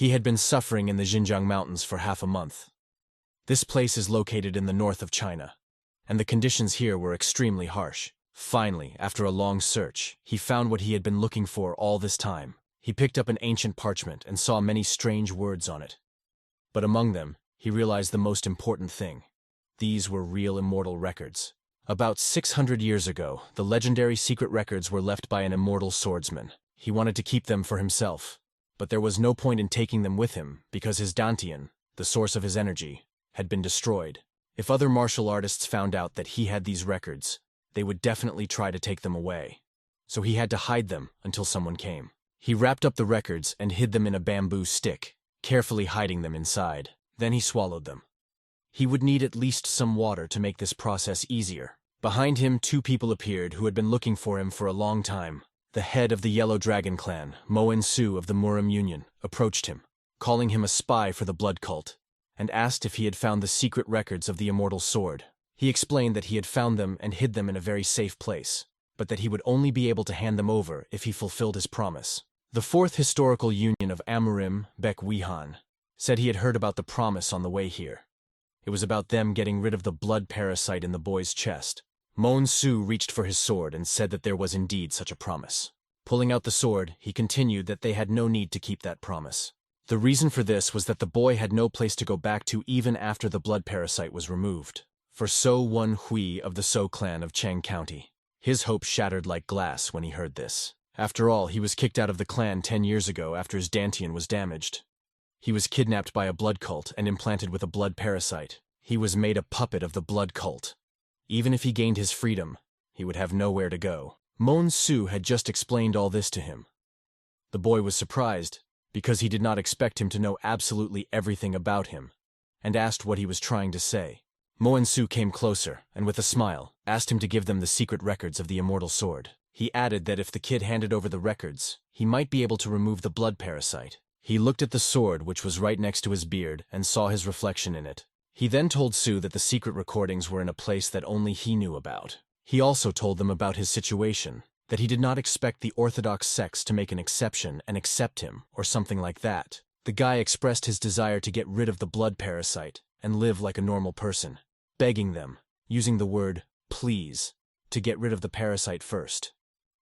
He had been suffering in the Xinjiang Mountains for half a month. This place is located in the north of China, and the conditions here were extremely harsh. Finally, after a long search, he found what he had been looking for all this time. He picked up an ancient parchment and saw many strange words on it. But among them, he realized the most important thing. These were real immortal records. About 600 years ago, the legendary secret records were left by an immortal swordsman. He wanted to keep them for himself, but there was no point in taking them with him because his dantian, the source of his energy, had been destroyed. If other martial artists found out that he had these records, they would definitely try to take them away. So he had to hide them until someone came. He wrapped up the records and hid them in a bamboo stick, carefully hiding them inside. Then he swallowed them. He would need at least some water to make this process easier. Behind him, two people appeared who had been looking for him for a long time. The head of the Yellow Dragon clan, Moen Su of the Murim Union, approached him, calling him a spy for the blood cult, and asked if he had found the secret records of the immortal sword. He explained that he had found them and hid them in a very safe place, but that he would only be able to hand them over if he fulfilled his promise. The fourth historical union of Amurim, Bek Wihan, said he had heard about the promise on the way here. It was about them getting rid of the blood parasite in the boy's chest. Moen Su reached for his sword and said that there was indeed such a promise. Pulling out the sword, he continued that they had no need to keep that promise. The reason for this was that the boy had no place to go back to even after the blood parasite was removed. For So Won Hui of the So clan of Chang County, his hopes shattered like glass when he heard this. After all, he was kicked out of the clan 10 years ago after his dantian was damaged. He was kidnapped by a blood cult and implanted with a blood parasite. He was made a puppet of the blood cult. Even if he gained his freedom, he would have nowhere to go. Moen Su had just explained all this to him. The boy was surprised, because he did not expect him to know absolutely everything about him, and asked what he was trying to say. Moen Su came closer, and with a smile, asked him to give them the secret records of the immortal sword. He added that if the kid handed over the records, he might be able to remove the blood parasite. He looked at the sword, which was right next to his beard, and saw his reflection in it. He then told Su that the secret recordings were in a place that only he knew about. He also told them about his situation, that he did not expect the Orthodox sects to make an exception and accept him, or something like that. The guy expressed his desire to get rid of the blood parasite and live like a normal person, begging them, using the word please, to get rid of the parasite first.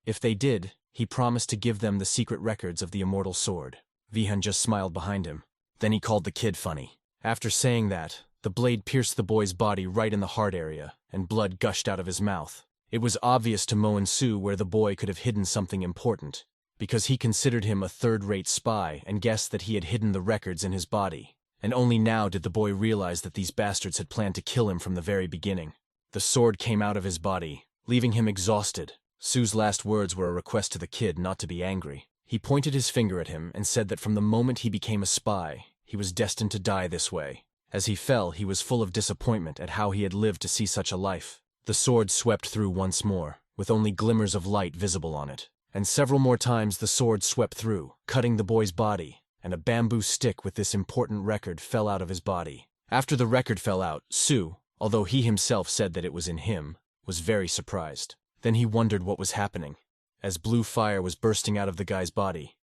If they did, he promised to give them the secret records of the immortal sword. Vihan just smiled behind him. Then he called the kid funny. After saying that, the blade pierced the boy's body right in the heart area, and blood gushed out of his mouth. It was obvious to Moen Su where the boy could have hidden something important, because he considered him a third-rate spy and guessed that he had hidden the records in his body. And only now did the boy realize that these bastards had planned to kill him from the very beginning. The sword came out of his body, leaving him exhausted. Su's last words were a request to the kid not to be angry. He pointed his finger at him and said that from the moment he became a spy, he was destined to die this way. As he fell, he was full of disappointment at how he had lived to see such a life. The sword swept through once more, with only glimmers of light visible on it. And several more times the sword swept through, cutting the boy's body, and a bamboo stick with this important record fell out of his body. After the record fell out, Su, although he himself said that it was in him, was very surprised. Then he wondered what was happening, as blue fire was bursting out of the guy's body.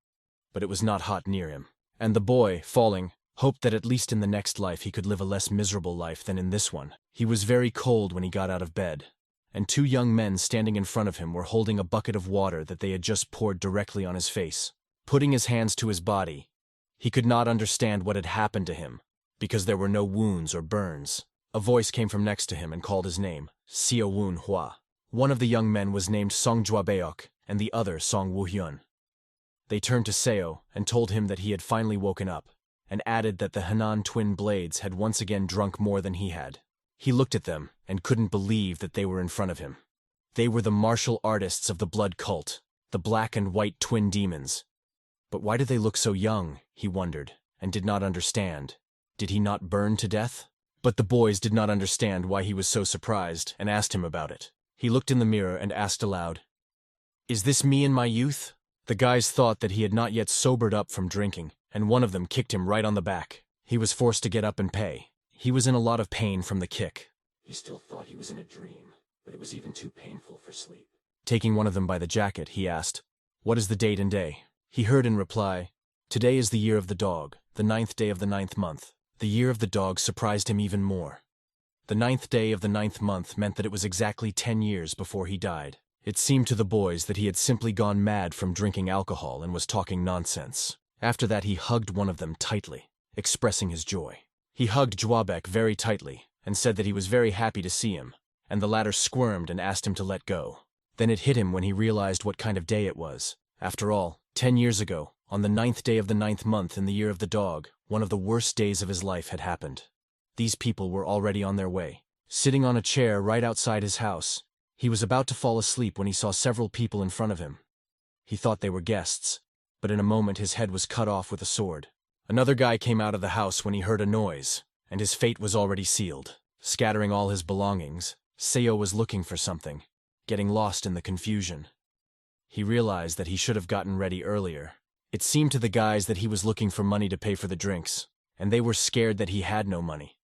But it was not hot near him. And the boy, falling, hoped that at least in the next life he could live a less miserable life than in this one. He was very cold when he got out of bed, and two young men standing in front of him were holding a bucket of water that they had just poured directly on his face. Putting his hands to his body, he could not understand what had happened to him, because there were no wounds or burns. A voice came from next to him and called his name, Seo Woon Hua. One of the young men was named Song Juabeok, and the other Song Woo-hyun. They turned to Seo and told him that he had finally woken up, and added that the Hanan twin blades had once again drunk more than he had. He looked at them and couldn't believe that they were in front of him. They were the martial artists of the blood cult, the black and white twin demons. But why did they look so young, he wondered, and did not understand. Did he not burn to death? But the boys did not understand why he was so surprised and asked him about it. He looked in the mirror and asked aloud, "Is this me in my youth?" The guys thought that he had not yet sobered up from drinking, and one of them kicked him right on the back. He was forced to get up and pay. He was in a lot of pain from the kick. He still thought he was in a dream, but it was even too painful for sleep. Taking one of them by the jacket, he asked, "What is the date and day?" He heard in reply, "Today is the year of the dog, the 9th day of the 9th month. The year of the dog surprised him even more. The 9th day of the 9th month meant that it was exactly 10 years before he died. It seemed to the boys that he had simply gone mad from drinking alcohol and was talking nonsense. After that, he hugged one of them tightly, expressing his joy. He hugged Jwabek very tightly and said that he was very happy to see him, and the latter squirmed and asked him to let go. Then it hit him when he realized what kind of day it was. After all, 10 years ago, on the 9th day of the 9th month in the year of the dog, one of the worst days of his life had happened. These people were already on their way. Sitting on a chair right outside his house, he was about to fall asleep when he saw several people in front of him. He thought they were guests, but in a moment his head was cut off with a sword. Another guy came out of the house when he heard a noise, and his fate was already sealed. Scattering all his belongings, Seo was looking for something, getting lost in the confusion. He realized that he should have gotten ready earlier. It seemed to the guys that he was looking for money to pay for the drinks, and they were scared that he had no money.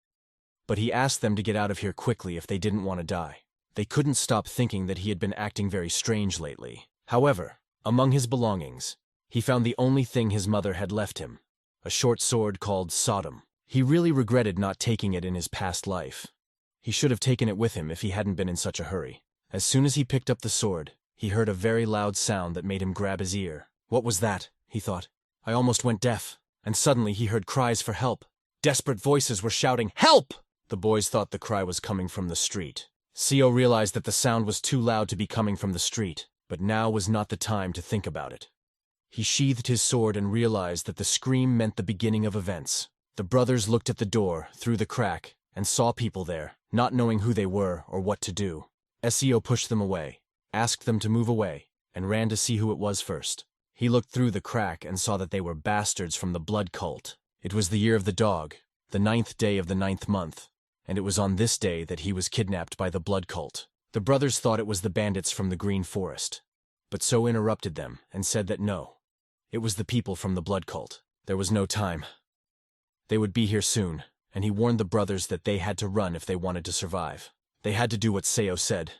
But he asked them to get out of here quickly if they didn't want to die. They couldn't stop thinking that he had been acting very strange lately. However, among his belongings, he found the only thing his mother had left him, a short sword called Sodom. He really regretted not taking it in his past life. He should have taken it with him if he hadn't been in such a hurry. As soon as he picked up the sword, he heard a very loud sound that made him grab his ear. What was that? He thought. I almost went deaf. And suddenly he heard cries for help. Desperate voices were shouting, "Help!" The boys thought the cry was coming from the street. Seo realized that the sound was too loud to be coming from the street, but now was not the time to think about it. He sheathed his sword and realized that the scream meant the beginning of events. The brothers looked at the door, through the crack, and saw people there, not knowing who they were or what to do. Seo pushed them away, asked them to move away, and ran to see who it was first. He looked through the crack and saw that they were bastards from the blood cult. It was the year of the dog, the 9th day of the 9th month, and it was on this day that he was kidnapped by the blood cult. The brothers thought it was the bandits from the Green Forest, but So interrupted them and said that no, it was the people from the blood cult. There was no time. They would be here soon, and he warned the brothers that they had to run if they wanted to survive. They had to do what Seo said.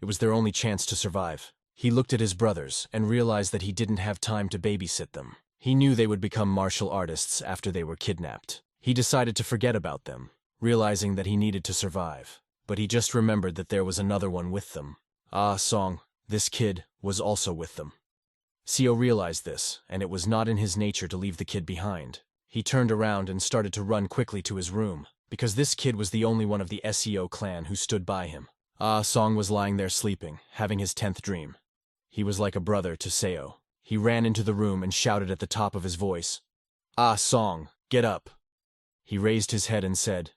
It was their only chance to survive. He looked at his brothers and realized that he didn't have time to babysit them. He knew they would become martial artists after they were kidnapped. He decided to forget about them, realizing that he needed to survive. But he just remembered that there was another one with them. Ah, Song, this kid, was also with them. Seo realized this, and it was not in his nature to leave the kid behind. He turned around and started to run quickly to his room, because this kid was the only one of the Seo clan who stood by him. Ah, Song was lying there sleeping, having his 10th dream. He was like a brother to Seo. He ran into the room and shouted at the top of his voice, "Ah, Song, get up." He raised his head and said,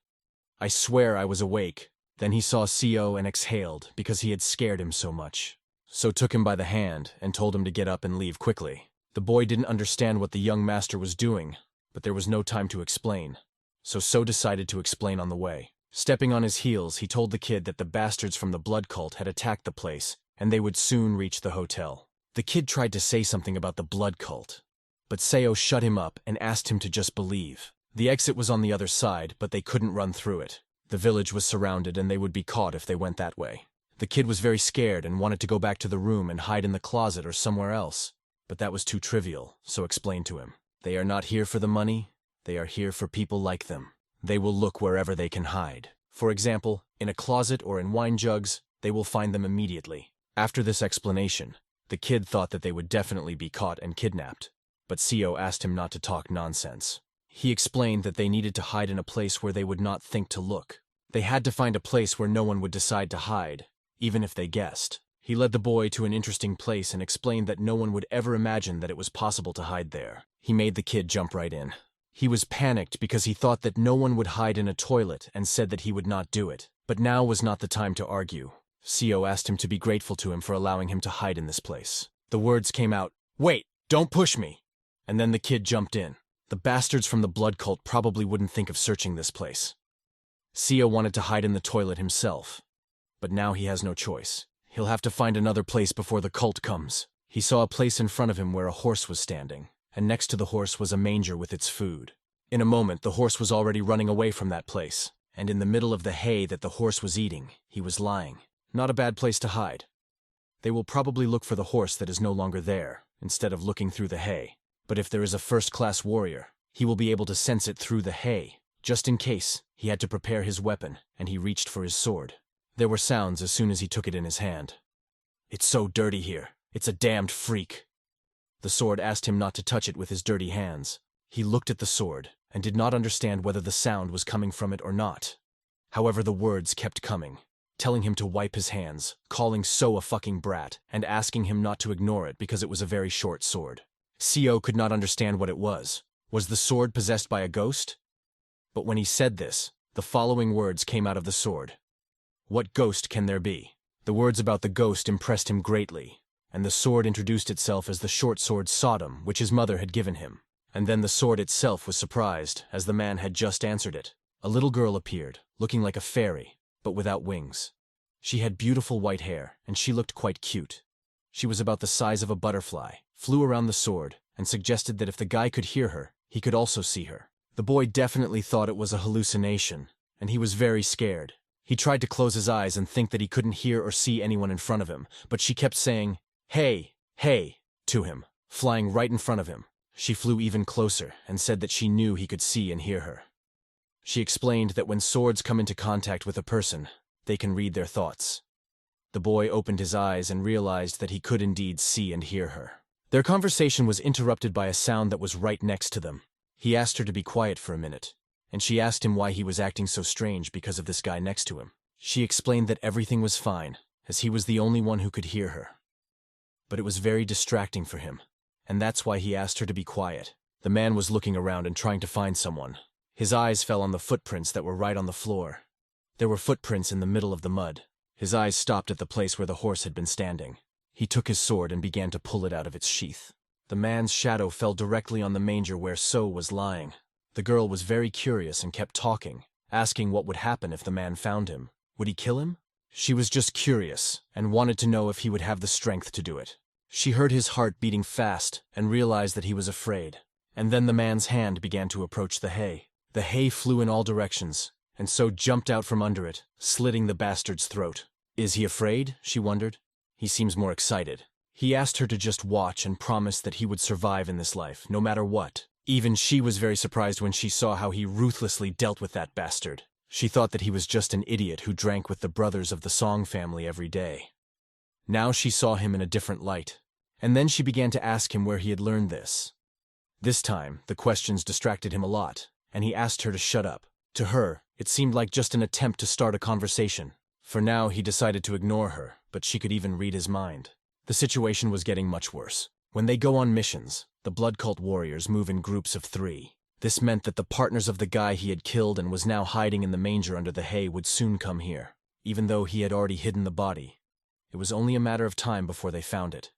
"I swear I was awake." Then he saw Seo and exhaled because he had scared him so much. So took him by the hand and told him to get up and leave quickly. The boy didn't understand what the young master was doing, but there was no time to explain. So decided to explain on the way. Stepping on his heels, he told the kid that the bastards from the blood cult had attacked the place, and they would soon reach the hotel. The kid tried to say something about the blood cult, but Seo shut him up and asked him to just believe. The exit was on the other side, but they couldn't run through it. The village was surrounded and they would be caught if they went that way. The kid was very scared and wanted to go back to the room and hide in the closet or somewhere else, but that was too trivial, so explained to him. They are not here for the money, they are here for people like them. They will look wherever they can hide. For example, in a closet or in wine jugs, they will find them immediately. After this explanation, the kid thought that they would definitely be caught and kidnapped, but Seo asked him not to talk nonsense. He explained that they needed to hide in a place where they would not think to look. They had to find a place where no one would decide to hide, even if they guessed. He led the boy to an interesting place and explained that no one would ever imagine that it was possible to hide there. He made the kid jump right in. He was panicked because he thought that no one would hide in a toilet and said that he would not do it. But now was not the time to argue. Seo asked him to be grateful to him for allowing him to hide in this place. The words came out, "Wait, don't push me!" And then the kid jumped in. The bastards from the blood cult probably wouldn't think of searching this place. Seo wanted to hide in the toilet himself, but now he has no choice. He'll have to find another place before the cult comes. He saw a place in front of him where a horse was standing, and next to the horse was a manger with its food. In a moment, the horse was already running away from that place, and in the middle of the hay that the horse was eating, he was lying. Not a bad place to hide. They will probably look for the horse that is no longer there, instead of looking through the hay. But if there is a first-class warrior, He will be able to sense it through the hay. Just in case, he had to prepare his weapon, and he reached for his sword. There were sounds as soon as he took it in his hand. "It's so dirty here. It's a damned freak." The sword asked him not to touch it with his dirty hands. He looked at the sword, and did not understand whether the sound was coming from it or not. However, the words kept coming, telling him to wipe his hands, calling So a fucking brat, and asking him not to ignore it because it was a very short sword. Co could not understand what it was. Was the sword possessed by a ghost? But when he said this, the following words came out of the sword. "What ghost can there be?" The words about the ghost impressed him greatly, and the sword introduced itself as the short sword Sodom, which his mother had given him. And then the sword itself was surprised, as the man had just answered it. A little girl appeared, looking like a fairy, but without wings. She had beautiful white hair, and she looked quite cute. She was about the size of a butterfly, flew around the sword, and suggested that if the guy could hear her, he could also see her. The boy definitely thought it was a hallucination, and he was very scared. He tried to close his eyes and think that he couldn't hear or see anyone in front of him, but she kept saying, "Hey, hey," to him, flying right in front of him. She flew even closer and said that she knew he could see and hear her. She explained that when swords come into contact with a person, they can read their thoughts. The boy opened his eyes and realized that he could indeed see and hear her. Their conversation was interrupted by a sound that was right next to them. He asked her to be quiet for a minute, and she asked him why he was acting so strange because of this guy next to him. She explained that everything was fine, as he was the only one who could hear her. But it was very distracting for him, and that's why he asked her to be quiet. The man was looking around and trying to find someone. His eyes fell on the footprints that were right on the floor. There were footprints in the middle of the mud. His eyes stopped at the place where the horse had been standing. He took his sword and began to pull it out of its sheath. The man's shadow fell directly on the manger where So was lying. The girl was very curious and kept talking, asking what would happen if the man found him. Would he kill him? She was just curious and wanted to know if he would have the strength to do it. She heard his heart beating fast and realized that he was afraid. And then the man's hand began to approach the hay. The hay flew in all directions, and So jumped out from under it, slitting the bastard's throat. Is he afraid? She wondered. He seems more excited. He asked her to just watch and promised that he would survive in this life, no matter what. Even she was very surprised when she saw how he ruthlessly dealt with that bastard. She thought that he was just an idiot who drank with the brothers of the Song family every day. Now she saw him in a different light, and then she began to ask him where he had learned this. This time, the questions distracted him a lot, and he asked her to shut up. To her, it seemed like just an attempt to start a conversation. For now, he decided to ignore her, but she could even read his mind. The situation was getting much worse. When they go on missions, the blood cult warriors move in groups of 3. This meant that the partners of the guy he had killed and was now hiding in the manger under the hay would soon come here. Even though he had already hidden the body, it was only a matter of time before they found it.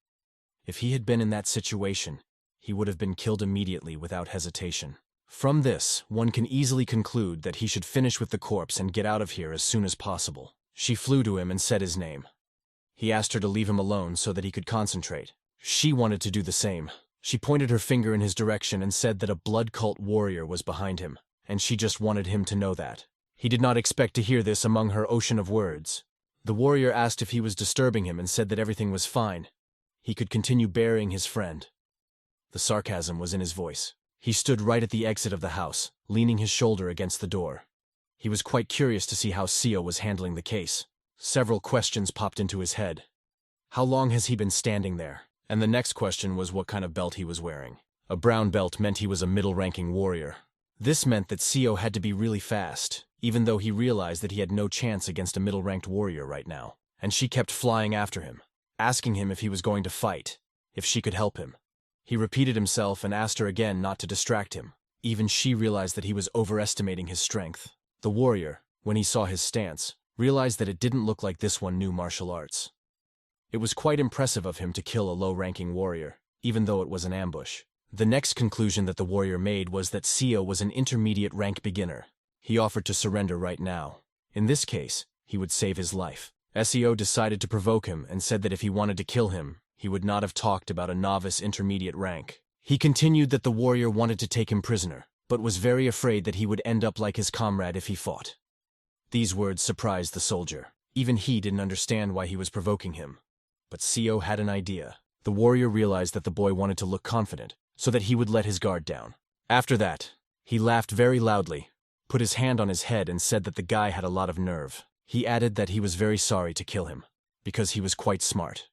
If he had been in that situation, he would have been killed immediately without hesitation. From this, one can easily conclude that he should finish with the corpse and get out of here as soon as possible. She flew to him and said his name. He asked her to leave him alone so that he could concentrate. She wanted to do the same. She pointed her finger in his direction and said that a blood cult warrior was behind him, and she just wanted him to know that. He did not expect to hear this among her ocean of words. The warrior asked if he was disturbing him and said that everything was fine. He could continue burying his friend. The sarcasm was in his voice. He stood right at the exit of the house, leaning his shoulder against the door. He was quite curious to see how Co was handling the case. Several questions popped into his head. How long has he been standing there? And the next question was what kind of belt he was wearing. A brown belt meant he was a middle-ranking warrior. This meant that Co had to be really fast, even though he realized that he had no chance against a middle-ranked warrior right now. And she kept flying after him, asking him if he was going to fight, if she could help him. He repeated himself and asked her again not to distract him. Even she realized that he was overestimating his strength. The warrior, when he saw his stance, realized that it didn't look like this one knew martial arts. It was quite impressive of him to kill a low-ranking warrior, even though it was an ambush. The next conclusion that the warrior made was that Co was an intermediate rank beginner. He offered to surrender right now. In this case, he would save his life. Co decided to provoke him and said that if he wanted to kill him, he would not have talked about a novice intermediate rank. He continued that the warrior wanted to take him prisoner, but was very afraid that he would end up like his comrade if he fought. These words surprised the soldier. Even he didn't understand why he was provoking him. But Co had an idea. The warrior realized that the boy wanted to look confident, so that he would let his guard down. After that, he laughed very loudly, put his hand on his head and said that the guy had a lot of nerve. He added that he was very sorry to kill him, because he was quite smart.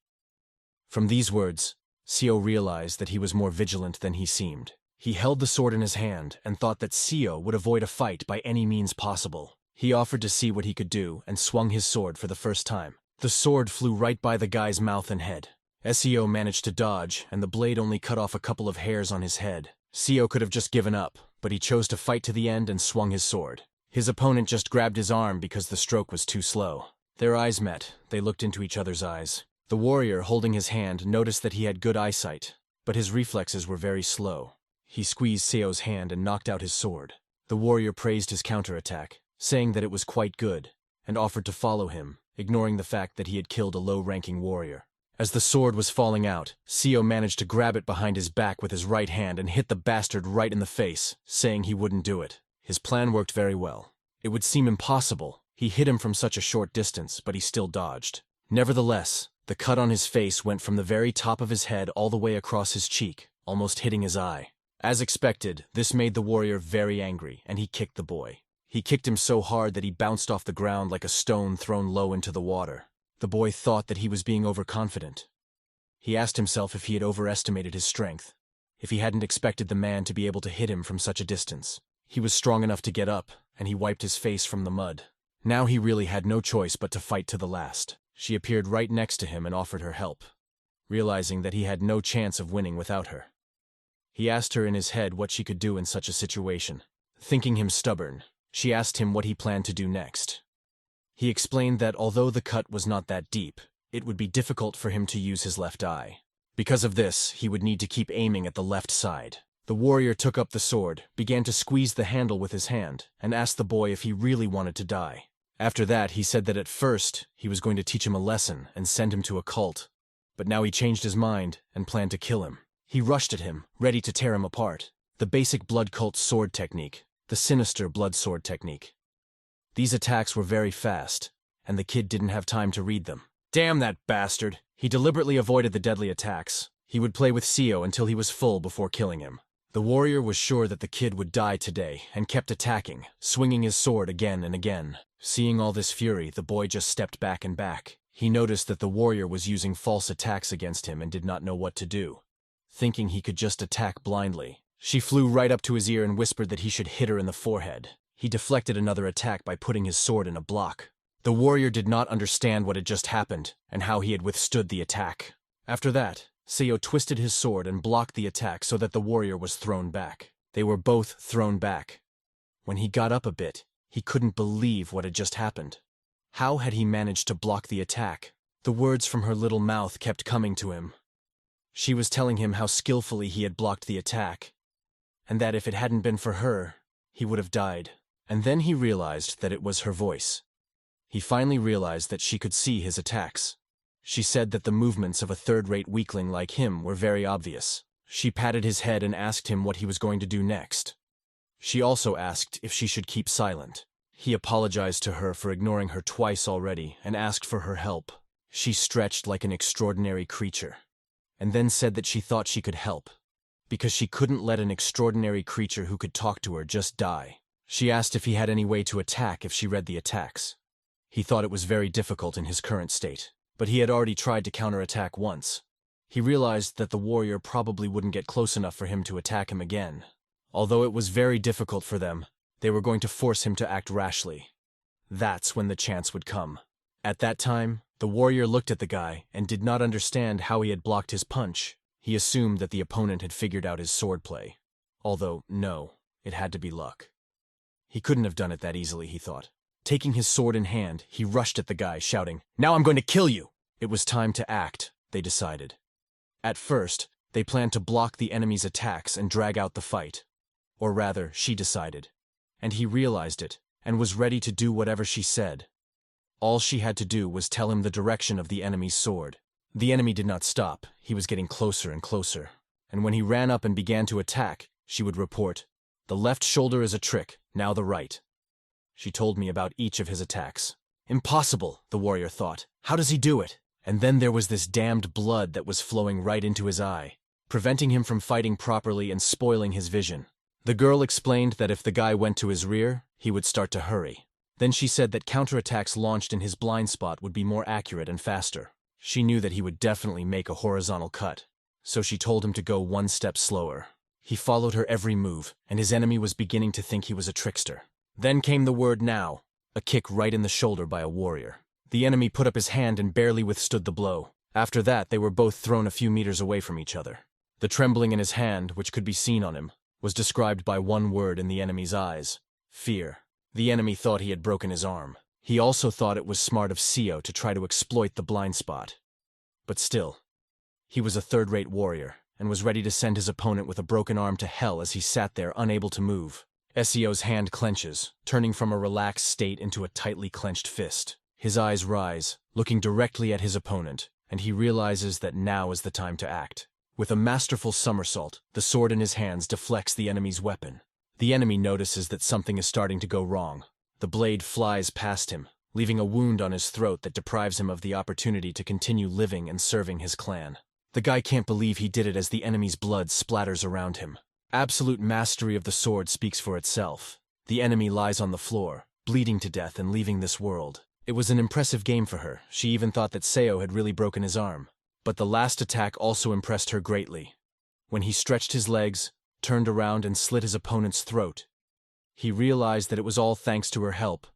From these words, Seo realized that he was more vigilant than he seemed. He held the sword in his hand and thought that Seo would avoid a fight by any means possible. He offered to see what he could do and swung his sword for the first time. The sword flew right by the guy's mouth and head. Seo managed to dodge, and the blade only cut off a couple of hairs on his head. Seo could have just given up, but he chose to fight to the end and swung his sword. His opponent just grabbed his arm because the stroke was too slow. Their eyes met. They looked into each other's eyes. The warrior, holding his hand, noticed that he had good eyesight, but his reflexes were very slow. He squeezed Seo's hand and knocked out his sword. The warrior praised his counterattack, saying that it was quite good, and offered to follow him, ignoring the fact that he had killed a low-ranking warrior. As the sword was falling out, Seo managed to grab it behind his back with his right hand and hit the bastard right in the face, saying he wouldn't do it. His plan worked very well. It would seem impossible. He hit him from such a short distance, but he still dodged. Nevertheless, the cut on his face went from the very top of his head all the way across his cheek, almost hitting his eye. As expected, this made the warrior very angry, and he kicked the boy. He kicked him so hard that he bounced off the ground like a stone thrown low into the water. The boy thought that he was being overconfident. He asked himself if he had overestimated his strength, if he hadn't expected the man to be able to hit him from such a distance. He was strong enough to get up, and he wiped his face from the mud. Now he really had no choice but to fight to the last. She appeared right next to him and offered her help, realizing that he had no chance of winning without her. He asked her in his head what she could do in such a situation. Thinking him stubborn, she asked him what he planned to do next. He explained that although the cut was not that deep, it would be difficult for him to use his left eye. Because of this, he would need to keep aiming at the left side. The warrior took up the sword, began to squeeze the handle with his hand, and asked the boy if he really wanted to die. After that, he said that at first, he was going to teach him a lesson and send him to a cult. But now he changed his mind and planned to kill him. He rushed at him, ready to tear him apart. The basic blood cult sword technique, the sinister blood sword technique. These attacks were very fast, and the kid didn't have time to read them. Damn that bastard! He deliberately avoided the deadly attacks. He would play with Seo until he was full before killing him. The warrior was sure that the kid would die today, and kept attacking, swinging his sword again and again. Seeing all this fury, the boy just stepped back and back. He noticed that the warrior was using false attacks against him and did not know what to do. Thinking he could just attack blindly, she flew right up to his ear and whispered that he should hit her in the forehead. He deflected another attack by putting his sword in a block. The warrior did not understand what had just happened and how he had withstood the attack. After that, Seo twisted his sword and blocked the attack so that the warrior was thrown back. They were both thrown back. When he got up a bit, he couldn't believe what had just happened. How had he managed to block the attack? The words from her little mouth kept coming to him. She was telling him how skillfully he had blocked the attack, and that if it hadn't been for her, he would have died. And then he realized that it was her voice. He finally realized that she could see his attacks. She said that the movements of a third-rate weakling like him were very obvious. She patted his head and asked him what he was going to do next. She also asked if she should keep silent. He apologized to her for ignoring her twice already and asked for her help. She stretched like an extraordinary creature, and then said that she thought she could help, because she couldn't let an extraordinary creature who could talk to her just die. She asked if he had any way to attack if she read the attacks. He thought it was very difficult in his current state, but he had already tried to counterattack once. He realized that the warrior probably wouldn't get close enough for him to attack him again. Although it was very difficult for them, they were going to force him to act rashly. That's when the chance would come. At that time, the warrior looked at the guy and did not understand how he had blocked his punch. He assumed that the opponent had figured out his swordplay. Although, no, it had to be luck. He couldn't have done it that easily, he thought. Taking his sword in hand, he rushed at the guy, shouting, "Now I'm going to kill you!" It was time to act, they decided. At first, they planned to block the enemy's attacks and drag out the fight. Or rather, she decided. And he realized it, and was ready to do whatever she said. All she had to do was tell him the direction of the enemy's sword. The enemy did not stop. He was getting closer and closer. And when he ran up and began to attack, she would report, "The left shoulder is a trick, now the right." She told me about each of his attacks. Impossible, the warrior thought. How does he do it? And then there was this damned blood that was flowing right into his eye, preventing him from fighting properly and spoiling his vision. The girl explained that if the guy went to his rear, he would start to hurry. Then she said that counterattacks launched in his blind spot would be more accurate and faster. She knew that he would definitely make a horizontal cut, so she told him to go one step slower. He followed her every move, and his enemy was beginning to think he was a trickster. Then came the word now, a kick right in the shoulder by a warrior. The enemy put up his hand and barely withstood the blow. After that, they were both thrown a few meters away from each other. The trembling in his hand, which could be seen on him, was described by one word in the enemy's eyes: fear. The enemy thought he had broken his arm. He also thought it was smart of Seo to try to exploit the blind spot. But still, he was a third-rate warrior, and was ready to send his opponent with a broken arm to hell as he sat there unable to move. Seo's hand clenches, turning from a relaxed state into a tightly clenched fist. His eyes rise, looking directly at his opponent, and he realizes that now is the time to act. With a masterful somersault, the sword in his hands deflects the enemy's weapon. The enemy notices that something is starting to go wrong. The blade flies past him, leaving a wound on his throat that deprives him of the opportunity to continue living and serving his clan. The guy can't believe he did it as the enemy's blood splatters around him. Absolute mastery of the sword speaks for itself. The enemy lies on the floor, bleeding to death and leaving this world. It was an impressive game for her. She even thought that Seo had really broken his arm. But the last attack also impressed her greatly. When he stretched his legs, turned around and slit his opponent's throat, he realized that it was all thanks to her help,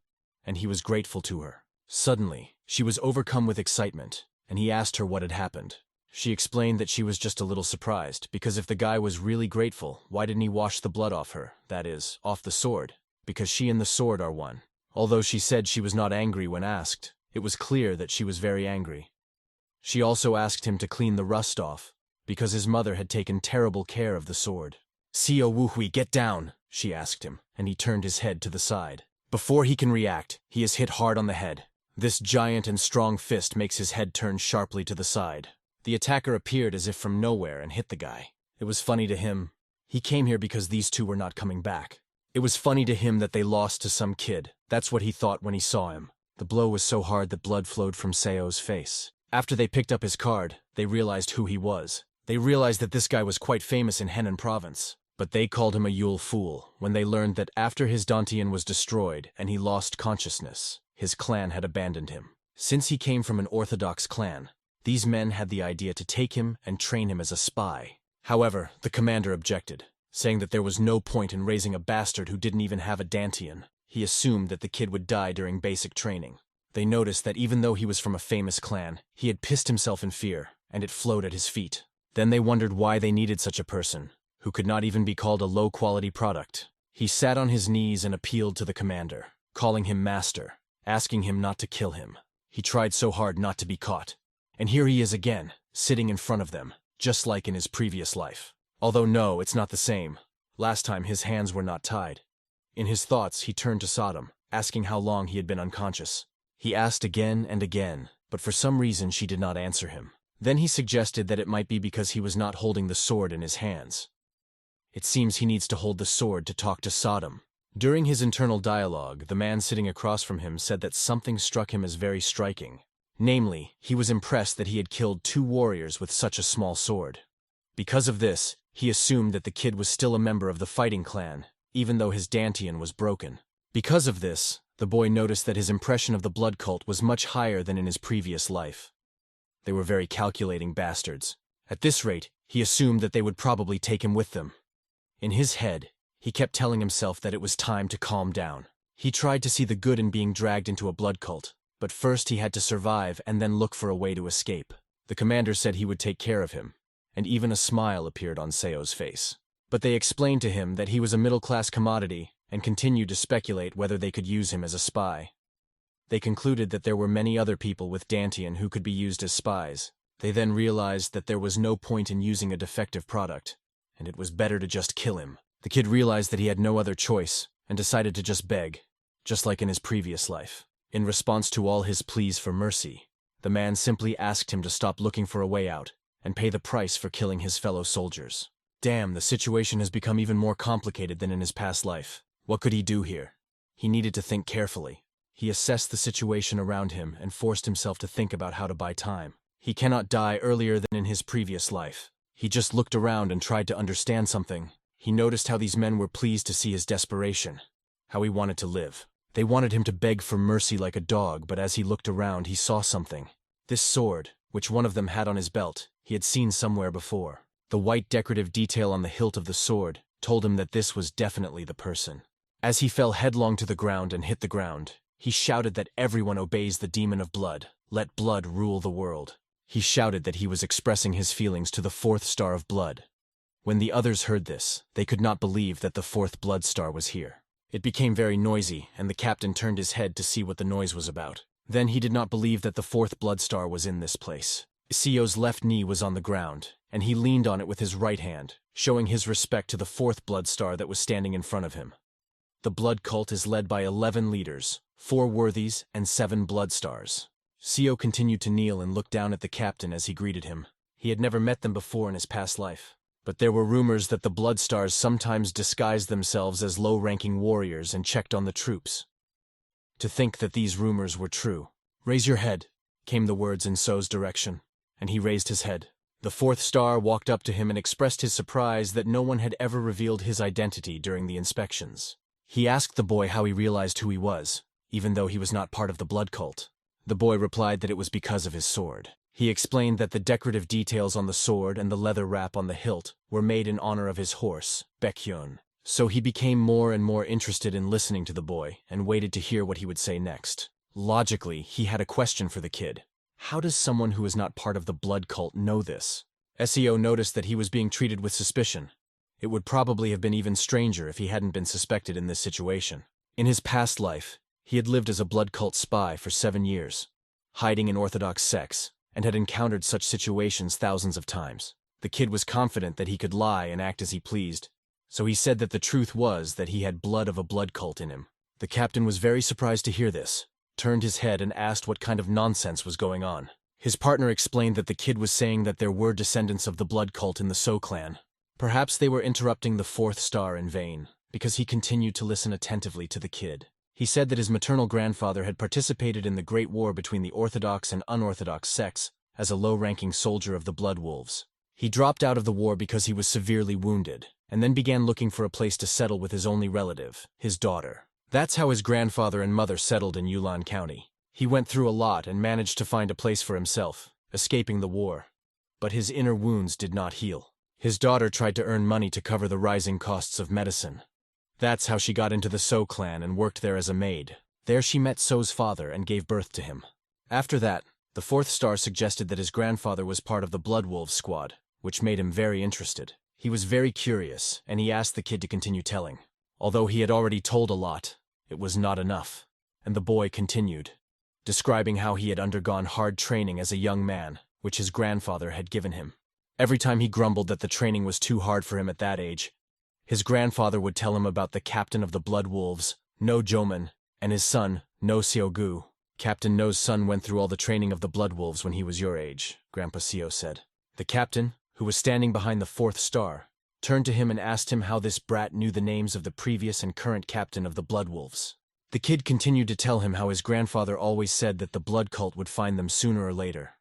and he was grateful to her. Suddenly, she was overcome with excitement, and he asked her what had happened. She explained that she was just a little surprised, because if the guy was really grateful, why didn't he wash the blood off her, that is, off the sword? Because she and the sword are one. Although she said she was not angry when asked, it was clear that she was very angry. She also asked him to clean the rust off, because his mother had taken terrible care of the sword. "Seo Wuhui, get down," she asked him, and he turned his head to the side. Before he can react, he is hit hard on the head. This giant and strong fist makes his head turn sharply to the side. The attacker appeared as if from nowhere and hit the guy. It was funny to him. He came here because these two were not coming back. It was funny to him that they lost to some kid. That's what he thought when he saw him. The blow was so hard that blood flowed from Seo's face. After they picked up his card, they realized who he was. They realized that this guy was quite famous in Henan province. But they called him a Yule fool when they learned that after his Dantian was destroyed and he lost consciousness, his clan had abandoned him. Since he came from an orthodox clan, these men had the idea to take him and train him as a spy. However, the commander objected, saying that there was no point in raising a bastard who didn't even have a Dantian. He assumed that the kid would die during basic training. They noticed that even though he was from a famous clan, he had pissed himself in fear, and it flowed at his feet. Then they wondered why they needed such a person, who could not even be called a low-quality product. He sat on his knees and appealed to the commander, calling him master, asking him not to kill him. He tried so hard not to be caught. And here he is again, sitting in front of them, just like in his previous life. Although no, it's not the same. Last time his hands were not tied. In his thoughts, he turned to Sodom, asking how long he had been unconscious. He asked again and again, but for some reason she did not answer him. Then he suggested that it might be because he was not holding the sword in his hands. It seems he needs to hold the sword to talk to Sodom. During his internal dialogue, the man sitting across from him said that something struck him as very striking. Namely, he was impressed that he had killed 2 warriors with such a small sword. Because of this, he assumed that the kid was still a member of the fighting clan, even though his Dantian was broken. Because of this, the boy noticed that his impression of the blood cult was much higher than in his previous life. They were very calculating bastards. At this rate, he assumed that they would probably take him with them. In his head, he kept telling himself that it was time to calm down. He tried to see the good in being dragged into a blood cult, but first he had to survive and then look for a way to escape. The commander said he would take care of him, and even a smile appeared on Seo's face. But they explained to him that he was a middle-class commodity and continued to speculate whether they could use him as a spy. They concluded that there were many other people with Dantian who could be used as spies. They then realized that there was no point in using a defective product, and it was better to just kill him. The kid realized that he had no other choice, and decided to just beg, just like in his previous life. In response to all his pleas for mercy, the man simply asked him to stop looking for a way out, and pay the price for killing his fellow soldiers. Damn, the situation has become even more complicated than in his past life. What could he do here? He needed to think carefully. He assessed the situation around him and forced himself to think about how to buy time. He cannot die earlier than in his previous life. He just looked around and tried to understand something. He noticed how these men were pleased to see his desperation, how he wanted to live. They wanted him to beg for mercy like a dog, but as he looked around, he saw something. This sword, which one of them had on his belt, he had seen somewhere before. The white decorative detail on the hilt of the sword told him that this was definitely the person. As he fell headlong to the ground and hit the ground, he shouted that everyone obeys the demon of blood. Let blood rule the world. He shouted that he was expressing his feelings to the fourth star of blood. When the others heard this, they could not believe that the fourth blood star was here. It became very noisy, and the captain turned his head to see what the noise was about. Then he did not believe that the fourth blood star was in this place. Sio's left knee was on the ground, and he leaned on it with his right hand, showing his respect to the fourth blood star that was standing in front of him. The blood cult is led by 11 leaders, 4 worthies, and 7 blood stars. Sio continued to kneel and look down at the captain as he greeted him. He had never met them before in his past life, but there were rumors that the blood stars sometimes disguised themselves as low-ranking warriors and checked on the troops. To think that these rumors were true. "Raise your head," came the words in So's direction, and he raised his head. The fourth star walked up to him and expressed his surprise that no one had ever revealed his identity during the inspections. He asked the boy how he realized who he was, even though he was not part of the blood cult. The boy replied that it was because of his sword. He explained that the decorative details on the sword and the leather wrap on the hilt were made in honor of his horse, Baekhyun. So he became more and more interested in listening to the boy and waited to hear what he would say next. Logically, he had a question for the kid. How does someone who is not part of the blood cult know this? Seo noticed that he was being treated with suspicion. It would probably have been even stranger if he hadn't been suspected in this situation. In his past life, he had lived as a blood cult spy for 7 years, hiding in Orthodox sects, and had encountered such situations thousands of times. The kid was confident that he could lie and act as he pleased, so he said that the truth was that he had blood of a blood cult in him. The captain was very surprised to hear this, turned his head and asked what kind of nonsense was going on. His partner explained that the kid was saying that there were descendants of the blood cult in the So clan. Perhaps they were interrupting the fourth star in vain, because he continued to listen attentively to the kid. He said that his maternal grandfather had participated in the Great War between the Orthodox and unorthodox sects as a low-ranking soldier of the Blood Wolves. He dropped out of the war because he was severely wounded, and then began looking for a place to settle with his only relative, his daughter. That's how his grandfather and mother settled in Yulin County. He went through a lot and managed to find a place for himself, escaping the war. But his inner wounds did not heal. His daughter tried to earn money to cover the rising costs of medicine. That's how she got into the So clan and worked there as a maid. There she met So's father and gave birth to him. After that, the fourth star suggested that his grandfather was part of the Blood Wolves squad, which made him very interested. He was very curious, and he asked the kid to continue telling. Although he had already told a lot, it was not enough, and the boy continued, describing how he had undergone hard training as a young man, which his grandfather had given him. Every time he grumbled that the training was too hard for him at that age, his grandfather would tell him about the captain of the Blood Wolves, No Joman, and his son, No Seogu. Captain No's son went through all the training of the Blood Wolves when he was your age, Grandpa Seo said. The captain, who was standing behind the fourth star, turned to him and asked him how this brat knew the names of the previous and current captain of the Blood Wolves. The kid continued to tell him how his grandfather always said that the blood cult would find them sooner or later.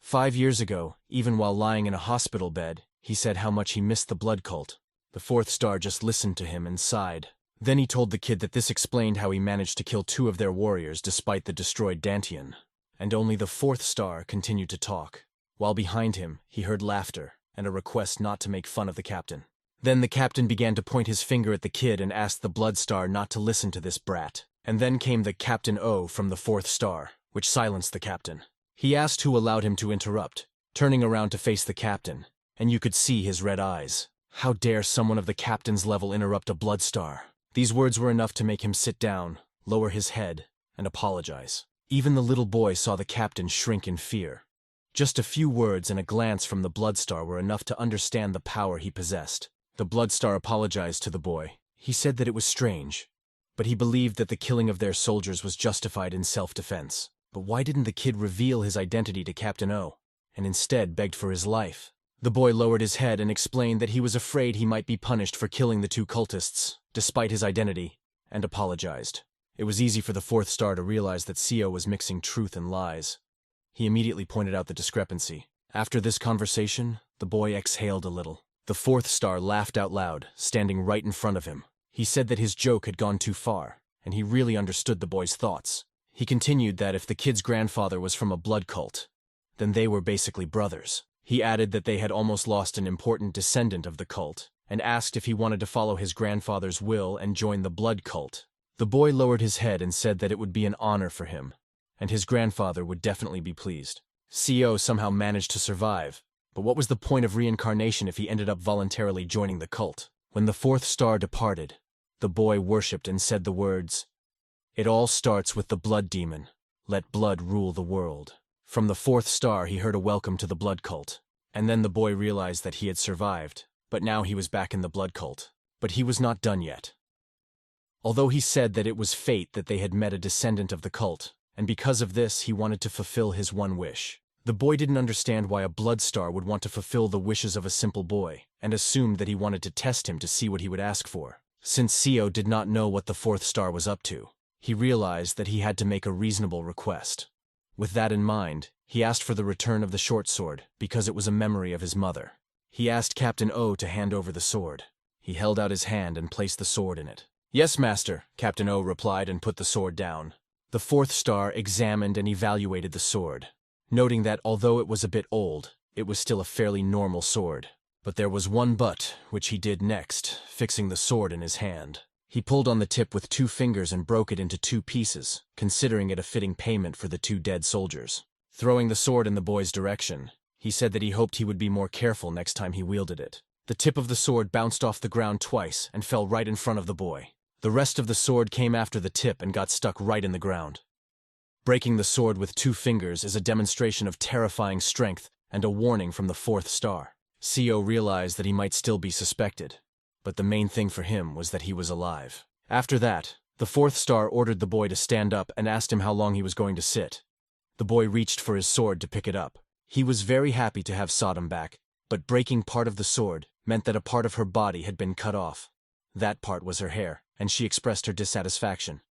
5 years ago, even while lying in a hospital bed, he said how much he missed the blood cult. The fourth star just listened to him and sighed. Then he told the kid that this explained how he managed to kill 2 of their warriors despite the destroyed Dantian. And only the fourth star continued to talk, while behind him he heard laughter and a request not to make fun of the captain. Then the captain began to point his finger at the kid and asked the blood star not to listen to this brat. And then came the Captain O from the fourth star, which silenced the captain. He asked who allowed him to interrupt, turning around to face the captain, and you could see his red eyes. How dare someone of the captain's level interrupt a blood star? These words were enough to make him sit down, lower his head, and apologize. Even the little boy saw the captain shrink in fear. Just a few words and a glance from the blood star were enough to understand the power he possessed. The blood star apologized to the boy. He said that it was strange, but he believed that the killing of their soldiers was justified in self-defense. But why didn't the kid reveal his identity to Captain O, and instead begged for his life? The boy lowered his head and explained that he was afraid he might be punished for killing the 2 cultists, despite his identity, and apologized. It was easy for the fourth star to realize that Seo was mixing truth and lies. He immediately pointed out the discrepancy. After this conversation, the boy exhaled a little. The fourth star laughed out loud, standing right in front of him. He said that his joke had gone too far, and he really understood the boy's thoughts. He continued that if the kid's grandfather was from a blood cult, then they were basically brothers. He added that they had almost lost an important descendant of the cult, and asked if he wanted to follow his grandfather's will and join the blood cult. The boy lowered his head and said that it would be an honor for him, and his grandfather would definitely be pleased. CO somehow managed to survive, but what was the point of reincarnation if he ended up voluntarily joining the cult? When the fourth star departed, the boy worshipped and said the words, "It all starts with the blood demon. Let blood rule the world." From the fourth star he heard a welcome to the blood cult, and then the boy realized that he had survived, but now he was back in the blood cult. But he was not done yet. Although he said that it was fate that they had met a descendant of the cult, and because of this he wanted to fulfill his one wish. The boy didn't understand why a blood star would want to fulfill the wishes of a simple boy, and assumed that he wanted to test him to see what he would ask for. Since CO did not know what the fourth star was up to, he realized that he had to make a reasonable request. With that in mind, he asked for the return of the short sword, because it was a memory of his mother. He asked Captain O to hand over the sword. He held out his hand and placed the sword in it. "Yes, master," Captain O replied and put the sword down. The fourth star examined and evaluated the sword, noting that although it was a bit old, it was still a fairly normal sword. But there was one but, which he did next, fixing the sword in his hand. He pulled on the tip with 2 fingers and broke it into 2 pieces, considering it a fitting payment for the 2 dead soldiers. Throwing the sword in the boy's direction, he said that he hoped he would be more careful next time he wielded it. The tip of the sword bounced off the ground twice and fell right in front of the boy. The rest of the sword came after the tip and got stuck right in the ground. Breaking the sword with 2 fingers is a demonstration of terrifying strength and a warning from the fourth star. CO realized that he might still be suspected, but the main thing for him was that he was alive. After that, the fourth star ordered the boy to stand up and asked him how long he was going to sit. The boy reached for his sword to pick it up. He was very happy to have Sodom back, but breaking part of the sword meant that a part of her body had been cut off. That part was her hair, and she expressed her dissatisfaction.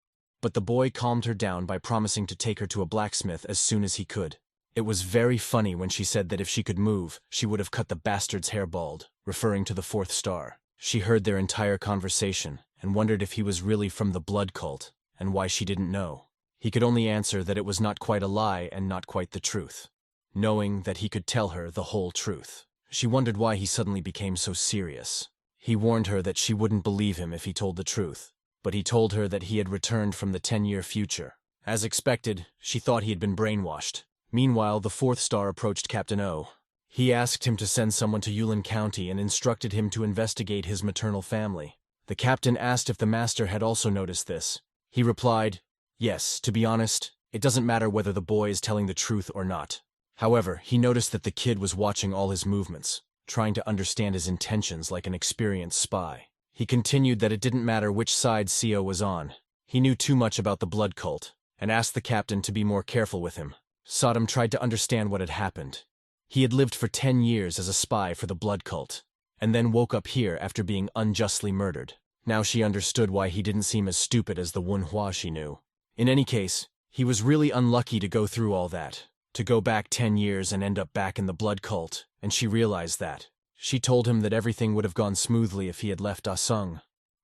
But the boy calmed her down by promising to take her to a blacksmith as soon as he could. It was very funny when she said that if she could move, she would have cut the bastard's hair bald, referring to the fourth star. She heard their entire conversation and wondered if he was really from the blood cult and why she didn't know. He could only answer that it was not quite a lie and not quite the truth, knowing that he could tell her the whole truth. She wondered why he suddenly became so serious. He warned her that she wouldn't believe him if he told the truth, but he told her that he had returned from the 10-year future. As expected, she thought he had been brainwashed. Meanwhile, the fourth star approached Captain O. He asked him to send someone to Yulin County and instructed him to investigate his maternal family. The captain asked if the master had also noticed this. He replied, "Yes, to be honest, it doesn't matter whether the boy is telling the truth or not." However, he noticed that the kid was watching all his movements, trying to understand his intentions like an experienced spy. He continued that it didn't matter which side CO was on. He knew too much about the blood cult, and asked the captain to be more careful with him. Sodom tried to understand what had happened. He had lived for 10 years as a spy for the blood cult, and then woke up here after being unjustly murdered. Now she understood why he didn't seem as stupid as the Manhwa she knew. In any case, he was really unlucky to go through all that, to go back 10 years and end up back in the blood cult, and she realized that. She told him that everything would have gone smoothly if he had left Asung,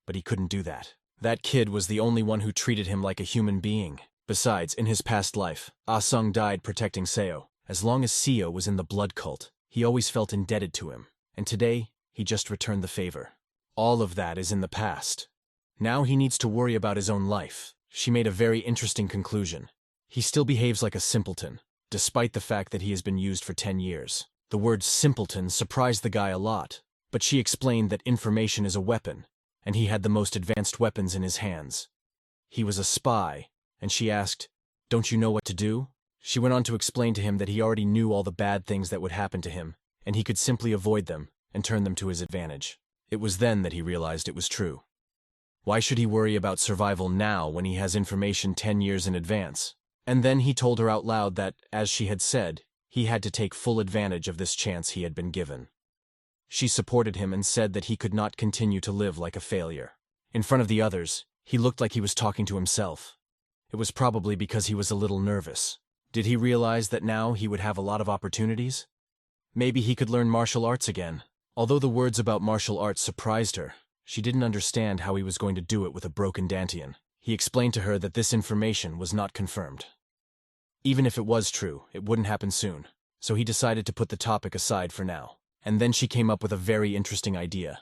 but he couldn't do that. That kid was the only one who treated him like a human being. Besides, in his past life, Asung died protecting Seo. As long as Seo was in the blood cult, he always felt indebted to him, and today, he just returned the favor. All of that is in the past. Now he needs to worry about his own life. She made a very interesting conclusion. He still behaves like a simpleton, despite the fact that he has been used for 10 years. The word simpleton surprised the guy a lot, but she explained that information is a weapon, and he had the most advanced weapons in his hands. He was a spy, and she asked, "Don't you know what to do?" She went on to explain to him that he already knew all the bad things that would happen to him, and he could simply avoid them and turn them to his advantage. It was then that he realized it was true. Why should he worry about survival now when he has information 10 years in advance? And then he told her out loud that, as she had said, he had to take full advantage of this chance he had been given. She supported him and said that he could not continue to live like a failure. In front of the others, he looked like he was talking to himself. It was probably because he was a little nervous. Did he realize that now he would have a lot of opportunities? Maybe he could learn martial arts again. Although the words about martial arts surprised her, she didn't understand how he was going to do it with a broken dantian. He explained to her that this information was not confirmed. Even if it was true, it wouldn't happen soon, so he decided to put the topic aside for now. And then she came up with a very interesting idea.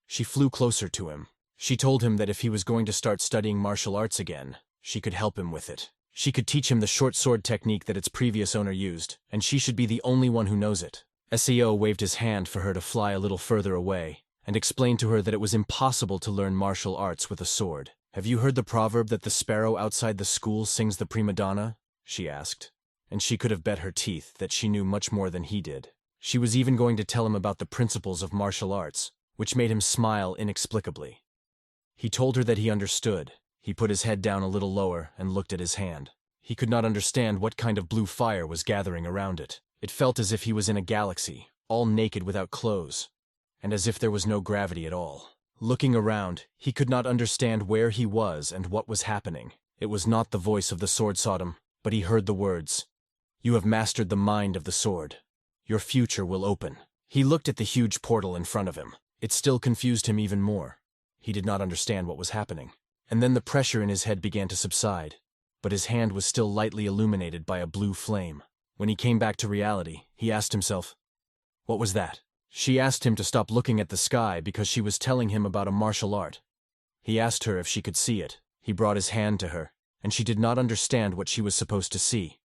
She flew closer to him. She told him that if he was going to start studying martial arts again, she could help him with it. She could teach him the short sword technique that its previous owner used, and she should be the only one who knows it. SEO waved his hand for her to fly a little further away, and explained to her that it was impossible to learn martial arts with a sword. "Have you heard the proverb that the sparrow outside the school sings the prima donna?" she asked. And she could have bet her teeth that she knew much more than he did. She was even going to tell him about the principles of martial arts, which made him smile inexplicably. He told her that he understood. He put his head down a little lower and looked at his hand. He could not understand what kind of blue fire was gathering around it. It felt as if he was in a galaxy, all naked without clothes, and as if there was no gravity at all. Looking around, he could not understand where he was and what was happening. It was not the voice of the sword Sodom, but he heard the words, "You have mastered the mind of the sword. Your future will open." He looked at the huge portal in front of him. It still confused him even more. He did not understand what was happening. And then the pressure in his head began to subside, but his hand was still lightly illuminated by a blue flame. When he came back to reality, he asked himself, "What was that?" She asked him to stop looking at the sky because she was telling him about a martial art. He asked her if she could see it. He brought his hand to her, and she did not understand what she was supposed to see.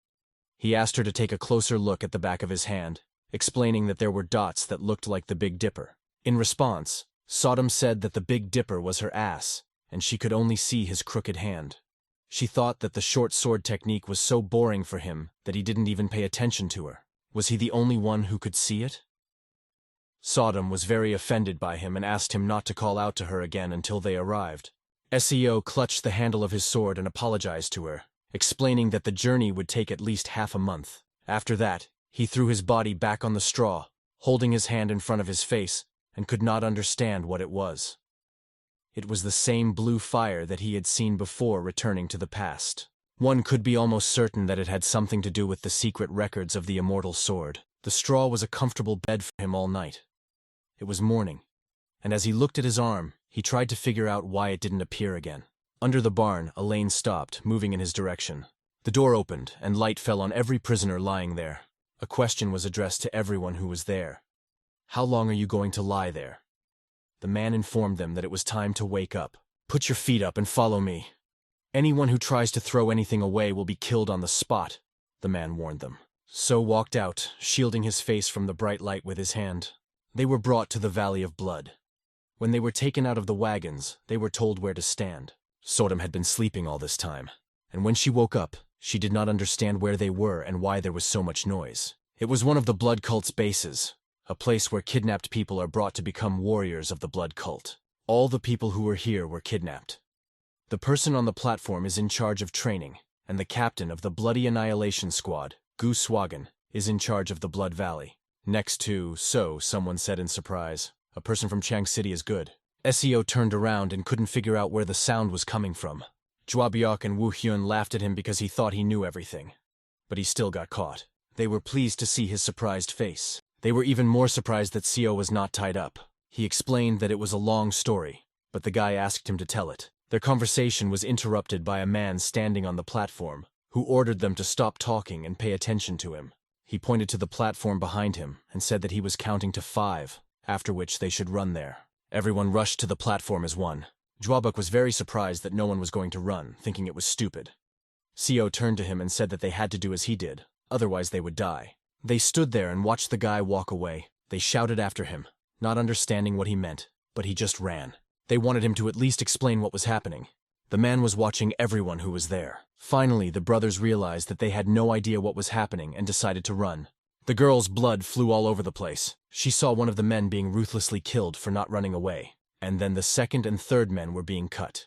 He asked her to take a closer look at the back of his hand, explaining that there were dots that looked like the Big Dipper. In response, Sodom said that the Big Dipper was her ass, and she could only see his crooked hand. She thought that the short sword technique was so boring for him that he didn't even pay attention to her. Was he the only one who could see it? Sodom was very offended by him and asked him not to call out to her again until they arrived. SEO clutched the handle of his sword and apologized to her, explaining that the journey would take at least half a month. After that, he threw his body back on the straw, holding his hand in front of his face, and could not understand what it was. It was the same blue fire that he had seen before returning to the past. One could be almost certain that it had something to do with the secret records of the immortal sword. The straw was a comfortable bed for him all night. It was morning, and as he looked at his arm, he tried to figure out why it didn't appear again. Under the barn, Elaine stopped, moving in his direction. The door opened, and light fell on every prisoner lying there. A question was addressed to everyone who was there. "How long are you going to lie there?" The man informed them that it was time to wake up. "Put your feet up and follow me. Anyone who tries to throw anything away will be killed on the spot," the man warned them. So walked out, shielding his face from the bright light with his hand. They were brought to the Valley of Blood. When they were taken out of the wagons, they were told where to stand. Sodom had been sleeping all this time, and when she woke up, she did not understand where they were and why there was so much noise. It was one of the blood cult's bases, a place where kidnapped people are brought to become warriors of the blood cult. All the people who were here were kidnapped. The person on the platform is in charge of training, and the captain of the Bloody Annihilation Squad, Gu Swagan, is in charge of the Blood Valley. Next to, so, someone said in surprise. A person from Chang City is good. SEO turned around and couldn't figure out where the sound was coming from. Jwabyok and Wu Hyun laughed at him because he thought he knew everything. But he still got caught. They were pleased to see his surprised face. They were even more surprised that Seo was not tied up. He explained that it was a long story, but the guy asked him to tell it. Their conversation was interrupted by a man standing on the platform, who ordered them to stop talking and pay attention to him. He pointed to the platform behind him and said that he was counting to 5, after which they should run there. Everyone rushed to the platform as one. Jwabuk was very surprised that no one was going to run, thinking it was stupid. Seo turned to him and said that they had to do as he did, otherwise they would die. They stood there and watched the guy walk away. They shouted after him, not understanding what he meant, but he just ran. They wanted him to at least explain what was happening. The man was watching everyone who was there. Finally, the brothers realized that they had no idea what was happening and decided to run. The girl's blood flew all over the place. She saw one of the men being ruthlessly killed for not running away, and then the second and third men were being cut.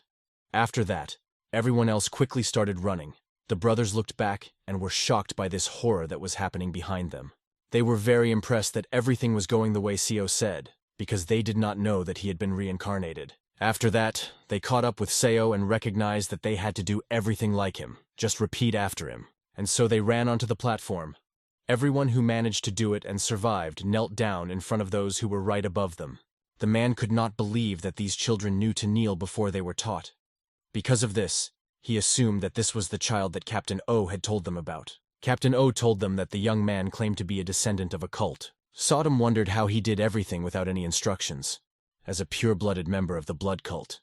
After that, everyone else quickly started running. The brothers looked back and were shocked by this horror that was happening behind them. They were very impressed that everything was going the way Seo said, because they did not know that he had been reincarnated. After that, they caught up with Seo and recognized that they had to do everything like him, just repeat after him. And so they ran onto the platform, Everyone who managed to do it and survived knelt down in front of those who were right above them. The man could not believe that these children knew to kneel before they were taught. Because of this, he assumed that this was the child that Captain O had told them about. Captain O told them that the young man claimed to be a descendant of a cult. Sodom wondered how he did everything without any instructions, as a pure-blooded member of the blood cult.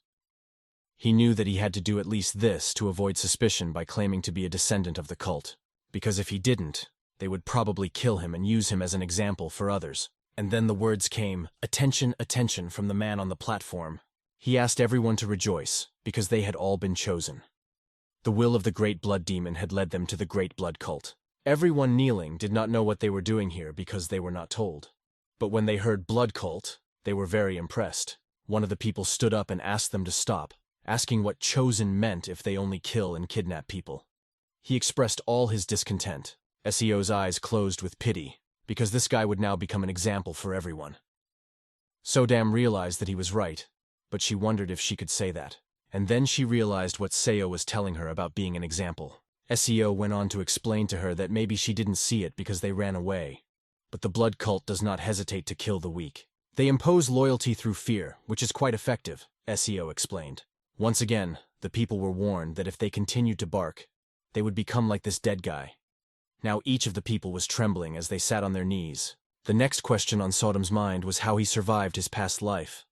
He knew that he had to do at least this to avoid suspicion by claiming to be a descendant of the cult, because if he didn't, they would probably kill him and use him as an example for others. And then the words came, "Attention, attention," from the man on the platform. He asked everyone to rejoice, because they had all been chosen. The will of the Great Blood Demon had led them to the Great Blood Cult. Everyone kneeling did not know what they were doing here because they were not told. But when they heard Blood Cult, they were very impressed. One of the people stood up and asked them to stop, asking what chosen meant if they only kill and kidnap people. He expressed all his discontent. SEO's eyes closed with pity, because this guy would now become an example for everyone. Sodam realized that he was right, but she wondered if she could say that. And then she realized what Seo was telling her about being an example. SEO went on to explain to her that maybe she didn't see it because they ran away. But the blood cult does not hesitate to kill the weak. They impose loyalty through fear, which is quite effective, SEO explained. Once again, the people were warned that if they continued to bark, they would become like this dead guy. Now each of the people was trembling as they sat on their knees. The next question on Sodom's mind was how he survived his past life.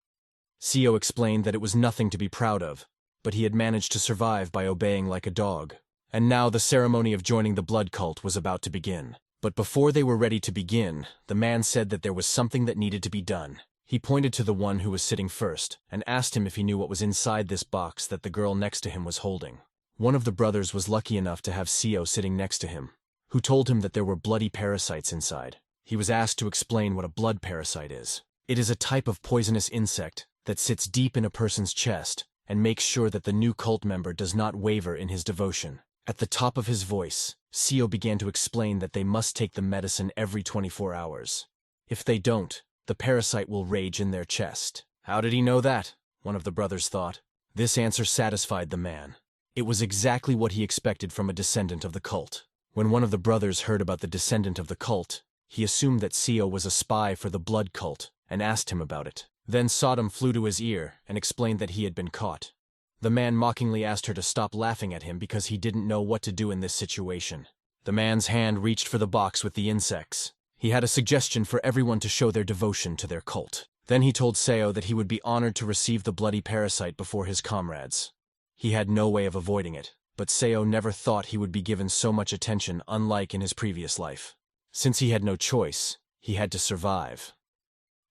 Seo explained that it was nothing to be proud of, but he had managed to survive by obeying like a dog. And now the ceremony of joining the blood cult was about to begin. But before they were ready to begin, the man said that there was something that needed to be done. He pointed to the one who was sitting first, and asked him if he knew what was inside this box that the girl next to him was holding. One of the brothers was lucky enough to have Seo sitting next to him, who told him that there were bloody parasites inside. He was asked to explain what a blood parasite is. It is a type of poisonous insect that sits deep in a person's chest and makes sure that the new cult member does not waver in his devotion. At the top of his voice, Seo began to explain that they must take the medicine every 24 hours. If they don't, the parasite will rage in their chest. How did he know that? One of the brothers thought. This answer satisfied the man. It was exactly what he expected from a descendant of the cult. When one of the brothers heard about the descendant of the cult, he assumed that Seo was a spy for the blood cult and asked him about it. Then Sodom flew to his ear and explained that he had been caught. The man mockingly asked her to stop laughing at him because he didn't know what to do in this situation. The man's hand reached for the box with the insects. He had a suggestion for everyone to show their devotion to their cult. Then he told Seo that he would be honored to receive the bloody parasite before his comrades. He had no way of avoiding it, but Seo never thought he would be given so much attention, unlike in his previous life. Since he had no choice, he had to survive.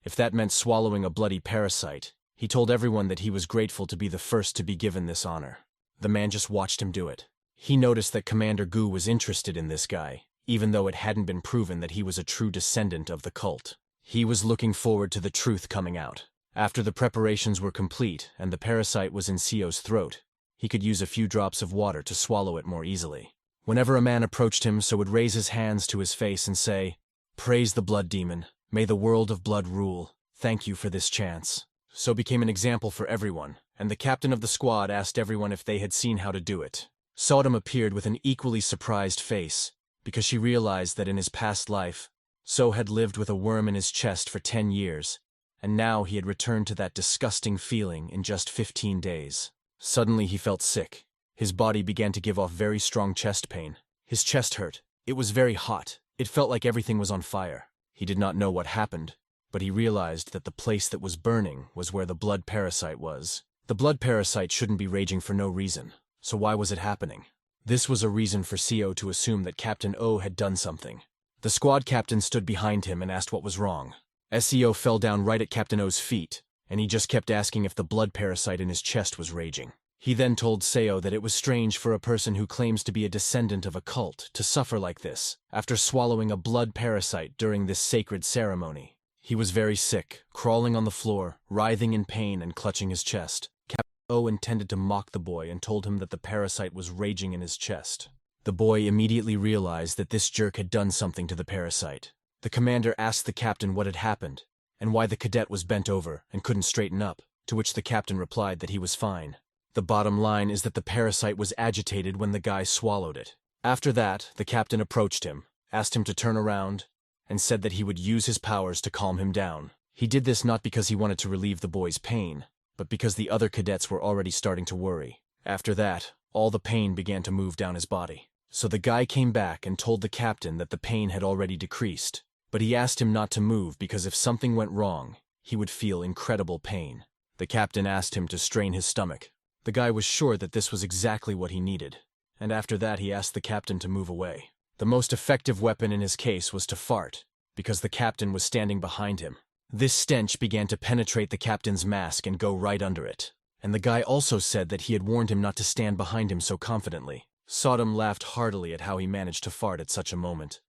If that meant swallowing a bloody parasite, he told everyone that he was grateful to be the first to be given this honor. The man just watched him do it. He noticed that Commander Gu was interested in this guy, even though it hadn't been proven that he was a true descendant of the cult. He was looking forward to the truth coming out. After the preparations were complete and the parasite was in Seo's throat, he could use a few drops of water to swallow it more easily. Whenever a man approached him, So would raise his hands to his face and say, "Praise the blood demon. May the world of blood rule. Thank you for this chance." So became an example for everyone, and the captain of the squad asked everyone if they had seen how to do it. Sodom appeared with an equally surprised face, because she realized that in his past life, So had lived with a worm in his chest for 10 years, and now he had returned to that disgusting feeling in just 15 days. Suddenly he felt sick. His body began to give off very strong chest pain. His chest hurt. It was very hot. It felt like everything was on fire. He did not know what happened, but he realized that the place that was burning was where the blood parasite was. The blood parasite shouldn't be raging for no reason, so why was it happening? This was a reason for Seo to assume that Captain O had done something. The squad captain stood behind him and asked what was wrong. Seo fell down right at Captain O's feet, and he just kept asking if the blood parasite in his chest was raging. He then told Seo that it was strange for a person who claims to be a descendant of a cult to suffer like this after swallowing a blood parasite during this sacred ceremony. He was very sick, crawling on the floor, writhing in pain and clutching his chest. Captain O intended to mock the boy and told him that the parasite was raging in his chest. The boy immediately realized that this jerk had done something to the parasite. The commander asked the captain what had happened and why the cadet was bent over and couldn't straighten up, to which the captain replied that he was fine. The bottom line is that the parasite was agitated when the guy swallowed it. After that, the captain approached him, asked him to turn around, and said that he would use his powers to calm him down. He did this not because he wanted to relieve the boy's pain, but because the other cadets were already starting to worry. After that, all the pain began to move down his body. So the guy came back and told the captain that the pain had already decreased, but he asked him not to move because if something went wrong, he would feel incredible pain. The captain asked him to strain his stomach. The guy was sure that this was exactly what he needed, and after that he asked the captain to move away. The most effective weapon in his case was to fart, because the captain was standing behind him. This stench began to penetrate the captain's mask and go right under it. And the guy also said that he had warned him not to stand behind him so confidently. Sodom laughed heartily at how he managed to fart at such a moment.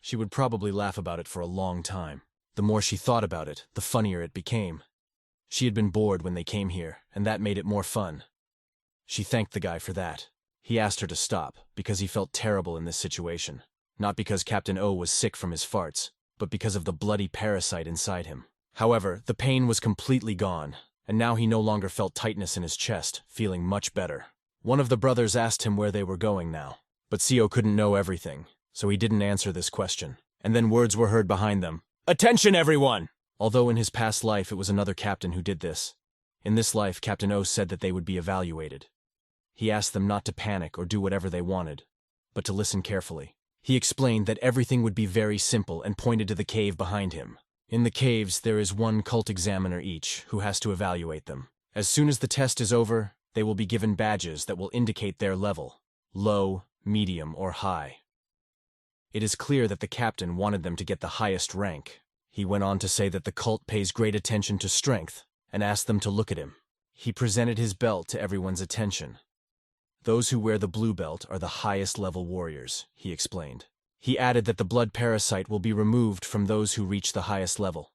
She would probably laugh about it for a long time. The more she thought about it, the funnier it became. She had been bored when they came here, and that made it more fun. She thanked the guy for that. He asked her to stop, because he felt terrible in this situation. Not because Captain O was sick from his farts, but because of the bloody parasite inside him. However, the pain was completely gone, and now he no longer felt tightness in his chest, feeling much better. One of the brothers asked him where they were going now, but Seo couldn't know everything, so he didn't answer this question. And then words were heard behind them. "Attention, everyone!" Although in his past life it was another captain who did this. In this life, Captain O said that they would be evaluated. He asked them not to panic or do whatever they wanted, but to listen carefully. He explained that everything would be very simple and pointed to the cave behind him. In the caves, there is one cult examiner each who has to evaluate them. As soon as the test is over, they will be given badges that will indicate their level: low, medium, or high. It is clear that the captain wanted them to get the highest rank. He went on to say that the cult pays great attention to strength and asked them to look at him. He presented his belt to everyone's attention. Those who wear the blue belt are the highest level warriors, he explained. He added that the blood parasite will be removed from those who reach the highest level.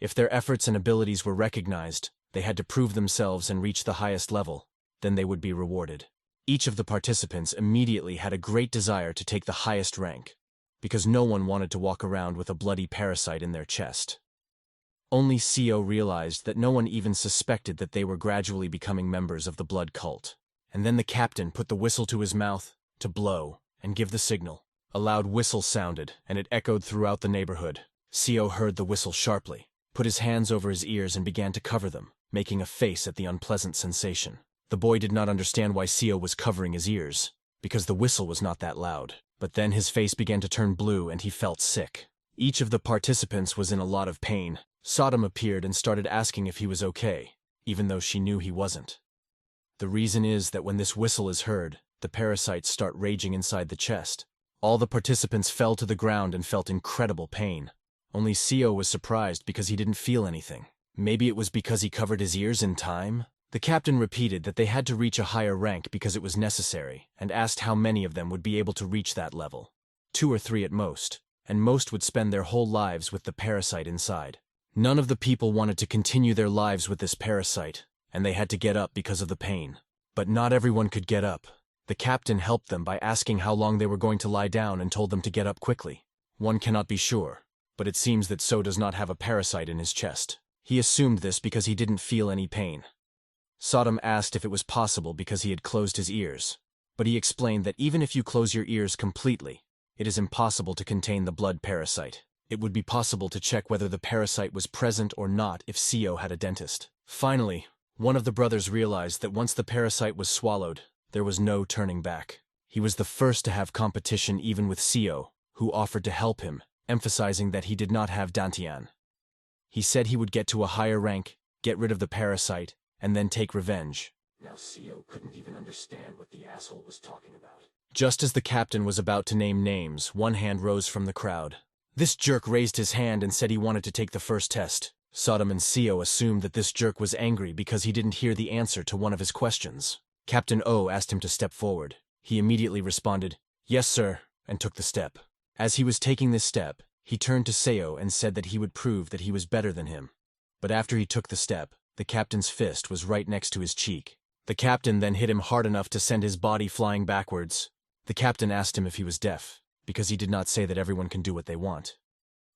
If their efforts and abilities were recognized, they had to prove themselves and reach the highest level, then they would be rewarded. Each of the participants immediately had a great desire to take the highest rank, because no one wanted to walk around with a bloody parasite in their chest. Only Seo realized that no one even suspected that they were gradually becoming members of the blood cult. And then the captain put the whistle to his mouth to blow and give the signal. A loud whistle sounded, and it echoed throughout the neighborhood. Seo heard the whistle sharply, put his hands over his ears and began to cover them, making a face at the unpleasant sensation. The boy did not understand why Seo was covering his ears, because the whistle was not that loud. But then his face began to turn blue and he felt sick. Each of the participants was in a lot of pain. Sodom appeared and started asking if he was okay, even though she knew he wasn't. The reason is that when this whistle is heard, the parasites start raging inside the chest. All the participants fell to the ground and felt incredible pain. Only Seo was surprised because he didn't feel anything. Maybe it was because he covered his ears in time? The captain repeated that they had to reach a higher rank because it was necessary, and asked how many of them would be able to reach that level. 2 or 3 at most, and most would spend their whole lives with the parasite inside. None of the people wanted to continue their lives with this parasite, and they had to get up because of the pain. But not everyone could get up. The captain helped them by asking how long they were going to lie down and told them to get up quickly. One cannot be sure, but it seems that So does not have a parasite in his chest. He assumed this because he didn't feel any pain. Sodom asked if it was possible because he had closed his ears, but he explained that even if you close your ears completely, it is impossible to contain the blood parasite. It would be possible to check whether the parasite was present or not if Seo had a dentist. Finally, one of the brothers realized that once the parasite was swallowed, there was no turning back. He was the first to have competition even with Seo, who offered to help him, emphasizing that he did not have Dantian. He said he would get to a higher rank, get rid of the parasite, and then take revenge. Now Seo couldn't even understand what the asshole was talking about. Just as the captain was about to name names, one hand rose from the crowd. This jerk raised his hand and said he wanted to take the first test. Sodom and Seo assumed that this jerk was angry because he didn't hear the answer to one of his questions. Captain O asked him to step forward. He immediately responded, "Yes, sir," and took the step. As he was taking this step, he turned to Seo and said that he would prove that he was better than him. But after he took the step, the captain's fist was right next to his cheek. The captain then hit him hard enough to send his body flying backwards. The captain asked him if he was deaf, because he did not say that everyone can do what they want.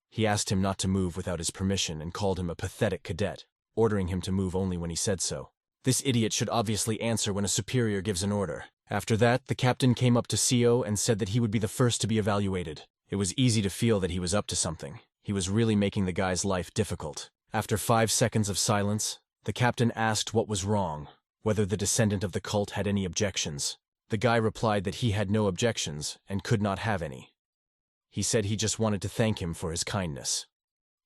He asked him not to move without his permission and called him a pathetic cadet, ordering him to move only when he said so. This idiot should obviously answer when a superior gives an order. After that, the captain came up to Seo and said that he would be the first to be evaluated. It was easy to feel that he was up to something. He was really making the guy's life difficult. After 5 seconds of silence, the captain asked what was wrong, whether the descendant of the cult had any objections. The guy replied that he had no objections and could not have any. He said he just wanted to thank him for his kindness.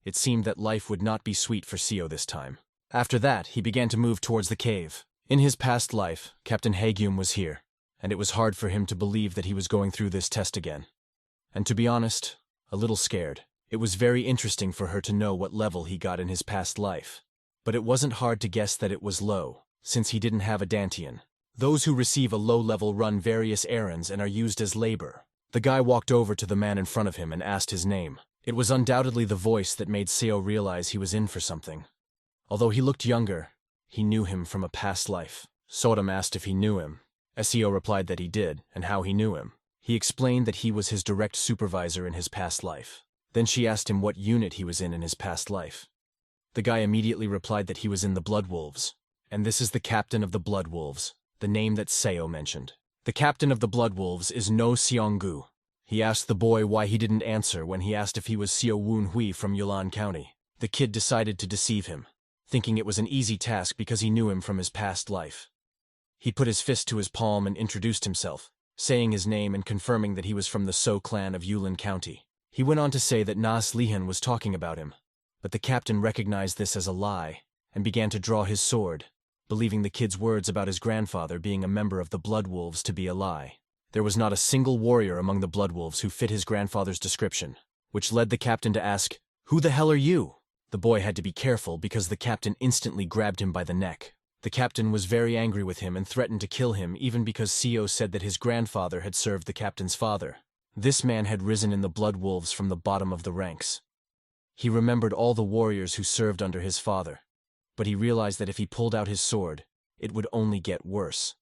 It seemed that life would not be sweet for Seo this time. After that, he began to move towards the cave. In his past life, Captain Haegyum was here, and it was hard for him to believe that he was going through this test again. And to be honest, a little scared. It was very interesting for her to know what level he got in his past life. But it wasn't hard to guess that it was low, since he didn't have a Dantian. Those who receive a low level run various errands and are used as labor. The guy walked over to the man in front of him and asked his name. It was undoubtedly the voice that made Seo realize he was in for something. Although he looked younger, he knew him from a past life. Sodom asked if he knew him. Seo replied that he did, and how he knew him. He explained that he was his direct supervisor in his past life. Then she asked him what unit he was in his past life. The guy immediately replied that he was in the Blood Wolves. And this is the captain of the Blood Wolves, the name that Seo mentioned. The captain of the Blood Wolves is No Seonggu. He asked the boy why he didn't answer when he asked if he was Seo Woon Hui from Yulon County. The kid decided to deceive him, thinking it was an easy task because he knew him from his past life. He put his fist to his palm and introduced himself, saying his name and confirming that he was from the So clan of Yulin County. He went on to say that Nas Lihan was talking about him, but the captain recognized this as a lie and began to draw his sword, believing the kid's words about his grandfather being a member of the Blood Wolves to be a lie. There was not a single warrior among the Blood Wolves who fit his grandfather's description, which led the captain to ask, "Who the hell are you?" The boy had to be careful because the captain instantly grabbed him by the neck. The captain was very angry with him and threatened to kill him even because Seo said that his grandfather had served the captain's father. This man had risen in the Blood Wolves from the bottom of the ranks. He remembered all the warriors who served under his father, but he realized that if he pulled out his sword, it would only get worse.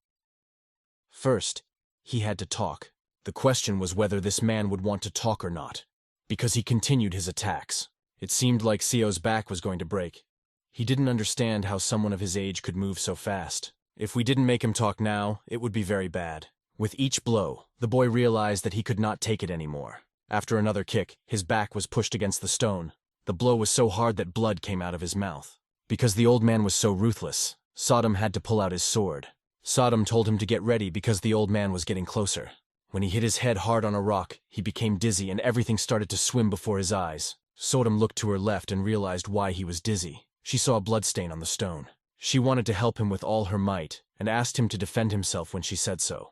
First, he had to talk. The question was whether this man would want to talk or not, because he continued his attacks. It seemed like Seo's back was going to break. He didn't understand how someone of his age could move so fast. If we didn't make him talk now, it would be very bad. With each blow, the boy realized that he could not take it anymore. After another kick, his back was pushed against the stone. The blow was so hard that blood came out of his mouth. Because the old man was so ruthless, Sodom had to pull out his sword. Sodom told him to get ready because the old man was getting closer. When he hit his head hard on a rock, he became dizzy and everything started to swim before his eyes. Sodom looked to her left and realized why he was dizzy. She saw a bloodstain on the stone. She wanted to help him with all her might and asked him to defend himself when she said so.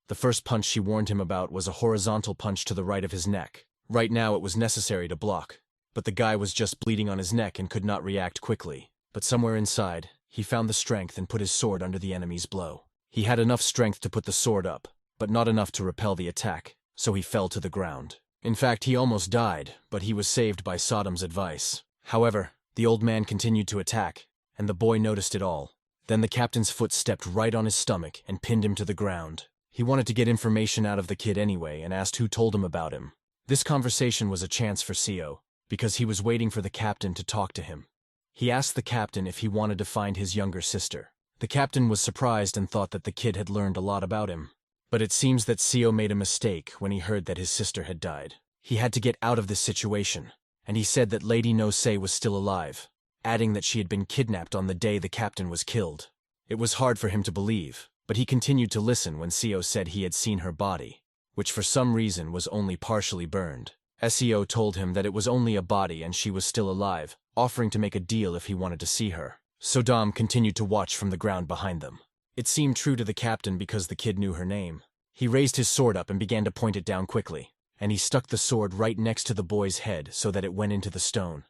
The first punch she warned him about was a horizontal punch to the right of his neck. Right now it was necessary to block, but the guy was just bleeding on his neck and could not react quickly. But somewhere inside, he found the strength and put his sword under the enemy's blow. He had enough strength to put the sword up, but not enough to repel the attack, so he fell to the ground. In fact, he almost died, but he was saved by Sodom's advice. However, the old man continued to attack, and the boy noticed it all. Then the captain's foot stepped right on his stomach and pinned him to the ground. He wanted to get information out of the kid anyway and asked who told him about him. This conversation was a chance for Seo, because he was waiting for the captain to talk to him. He asked the captain if he wanted to find his younger sister. The captain was surprised and thought that the kid had learned a lot about him. But it seems that Seo made a mistake when he heard that his sister had died. He had to get out of this situation, and he said that Lady No Se was still alive, adding that she had been kidnapped on the day the captain was killed. It was hard for him to believe, but he continued to listen when Seo said he had seen her body, which for some reason was only partially burned. Seo told him that it was only a body and she was still alive, offering to make a deal if he wanted to see her. Sodom continued to watch from the ground behind them. It seemed true to the captain because the kid knew her name. He raised his sword up and began to point it down quickly, and he stuck the sword right next to the boy's head so that it went into the stone.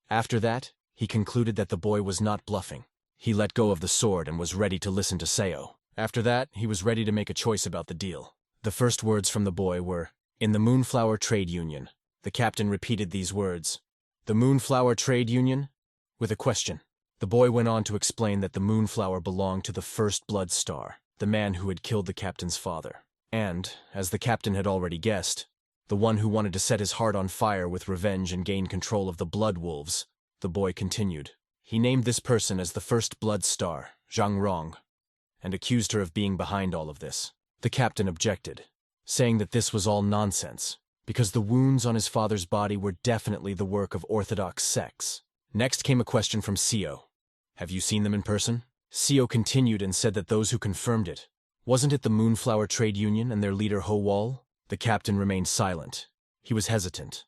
After that, he concluded that the boy was not bluffing. He let go of the sword and was ready to listen to Seo. After that, he was ready to make a choice about the deal. The first words from the boy were, "In the Moonflower Trade Union." The captain repeated these words, "The Moonflower Trade Union?" with a question. The boy went on to explain that the Moonflower belonged to the First Blood Star, the man who had killed the captain's father. And, as the captain had already guessed, the one who wanted to set his heart on fire with revenge and gain control of the Blood Wolves. The boy continued. He named this person as the First Blood Star, Zhang Rong, and accused her of being behind all of this. The captain objected, saying that this was all nonsense. because the wounds on his father's body were definitely the work of orthodox sects. Next came a question from Seo. Have you seen them in person? Seo continued and said that those who confirmed it. Wasn't it the Moonflower Trade Union and their leader Ho Wall? The captain remained silent. He was hesitant.